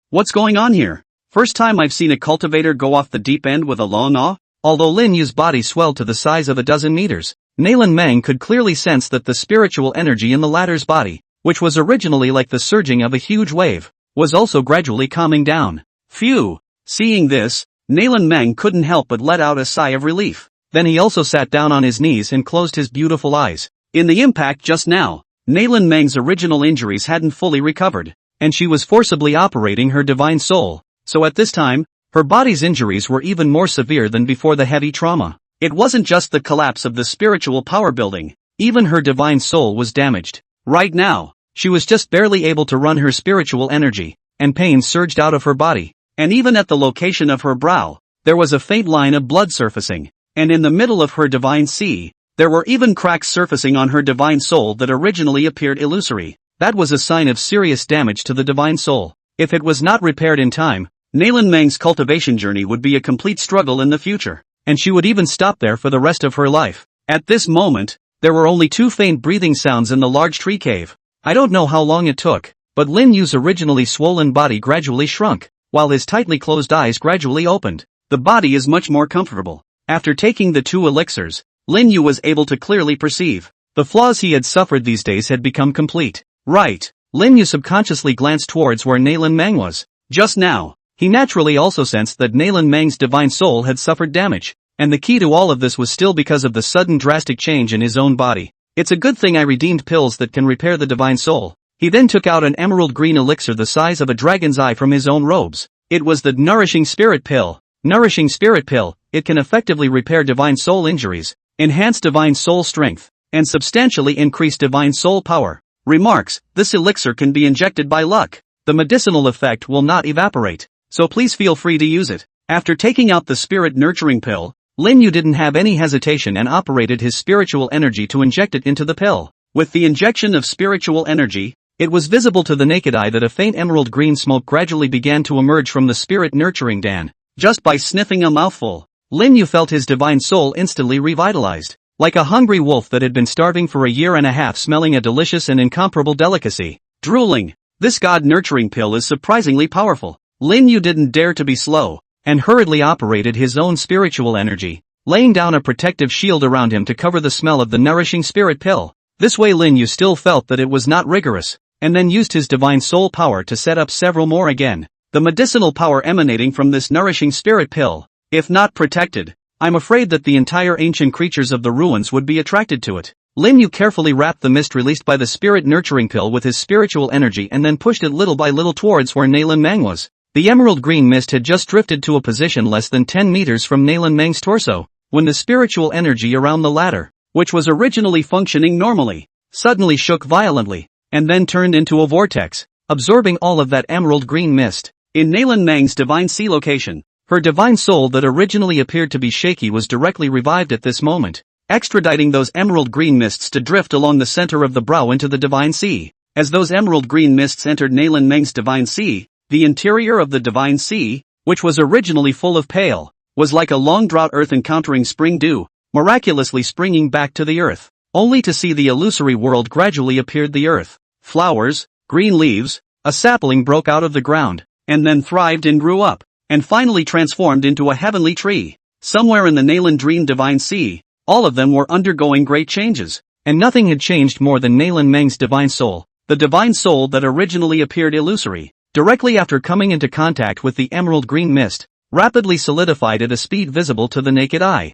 What's going on here? First time I've seen a cultivator go off the deep end with a long awe. Although Lin Yu's body swelled to the size of a dozen meters, Nalan Meng could clearly sense that the spiritual energy in the latter's body, which was originally like the surging of a huge wave, was also gradually calming down. Phew! Seeing this, Nalan Meng couldn't help but let out a sigh of relief. Then he also sat down on his knees and closed his beautiful eyes. In the impact just now, Nalan Meng's original injuries hadn't fully recovered, and she was forcibly operating her divine soul, so at this time, her body's injuries were even more severe than before the heavy trauma. It wasn't just the collapse of the spiritual power building, even her divine soul was damaged. Right now, she was just barely able to run her spiritual energy, and pain surged out of her body, and even at the location of her brow, there was a faint line of blood surfacing, and in the middle of her divine sea, there were even cracks surfacing on her divine soul that originally appeared illusory. That was a sign of serious damage to the divine soul. If it was not repaired in time, Nalan Meng's cultivation journey would be a complete struggle in the future, and she would even stop there for the rest of her life. At this moment, there were only two faint breathing sounds in the large tree cave. I don't know how long it took, but Lin Yu's originally swollen body gradually shrunk, while his tightly closed eyes gradually opened. The body is much more comfortable. After taking the two elixirs, Lin Yu was able to clearly perceive the flaws he had suffered these days had become complete. Right. Lin Yu subconsciously glanced towards where Nalan Meng was. Just now, he naturally also sensed that Nalan Meng's divine soul had suffered damage, and the key to all of this was still because of the sudden drastic change in his own body. It's a good thing I redeemed pills that can repair the divine soul. He then took out an emerald green elixir the size of a dragon's eye from his own robes. It was the Nourishing Spirit Pill. Nourishing Spirit Pill. It can effectively repair divine soul injuries, enhance divine soul strength, and substantially increase divine soul power. Remarks, this elixir can be injected by luck. The medicinal effect will not evaporate, so please feel free to use it. After taking out the spirit nurturing pill, Lin Yu didn't have any hesitation and operated his spiritual energy to inject it into the pill. With the injection of spiritual energy, it was visible to the naked eye that a faint emerald green smoke gradually began to emerge from the spirit nurturing dan. Just by sniffing a mouthful, Lin Yu felt his divine soul instantly revitalized. Like a hungry wolf that had been starving for a year and a half smelling a delicious and incomparable delicacy. Drooling. This god-nurturing pill is surprisingly powerful. Lin Yu didn't dare to be slow, and hurriedly operated his own spiritual energy, laying down a protective shield around him to cover the smell of the nourishing spirit pill. This way Lin Yu still felt that it was not rigorous, and then used his divine soul power to set up several more again. The medicinal power emanating from this nourishing spirit pill, if not protected, I'm afraid that the entire ancient creatures of the ruins would be attracted to it. Lin Yu carefully wrapped the mist released by the spirit nurturing pill with his spiritual energy and then pushed it little by little towards where Nalan Meng was. The emerald green mist had just drifted to a position less than 10 meters from Nalan Meng's torso, when the spiritual energy around the latter, which was originally functioning normally, suddenly shook violently, and then turned into a vortex, absorbing all of that emerald green mist. In Nalan Meng's divine sea location, her divine soul that originally appeared to be shaky was directly revived at this moment. extraditing those emerald green mists to drift along the center of the brow into the Divine Sea. As those emerald green mists entered Nalen Meng's Divine Sea, the interior of the Divine Sea, which was originally full of pale, was like a long drought earth encountering spring dew, miraculously springing back to the earth, only to see the illusory world gradually appeared the earth. Flowers, green leaves, a sapling broke out of the ground, and then thrived and grew up, and finally transformed into a heavenly tree. Somewhere in the Nalen Dream Divine Sea, all of them were undergoing great changes, and nothing had changed more than Nalen Meng's divine soul, the divine soul that originally appeared illusory, directly after coming into contact with the emerald green mist, rapidly solidified at a speed visible to the naked eye.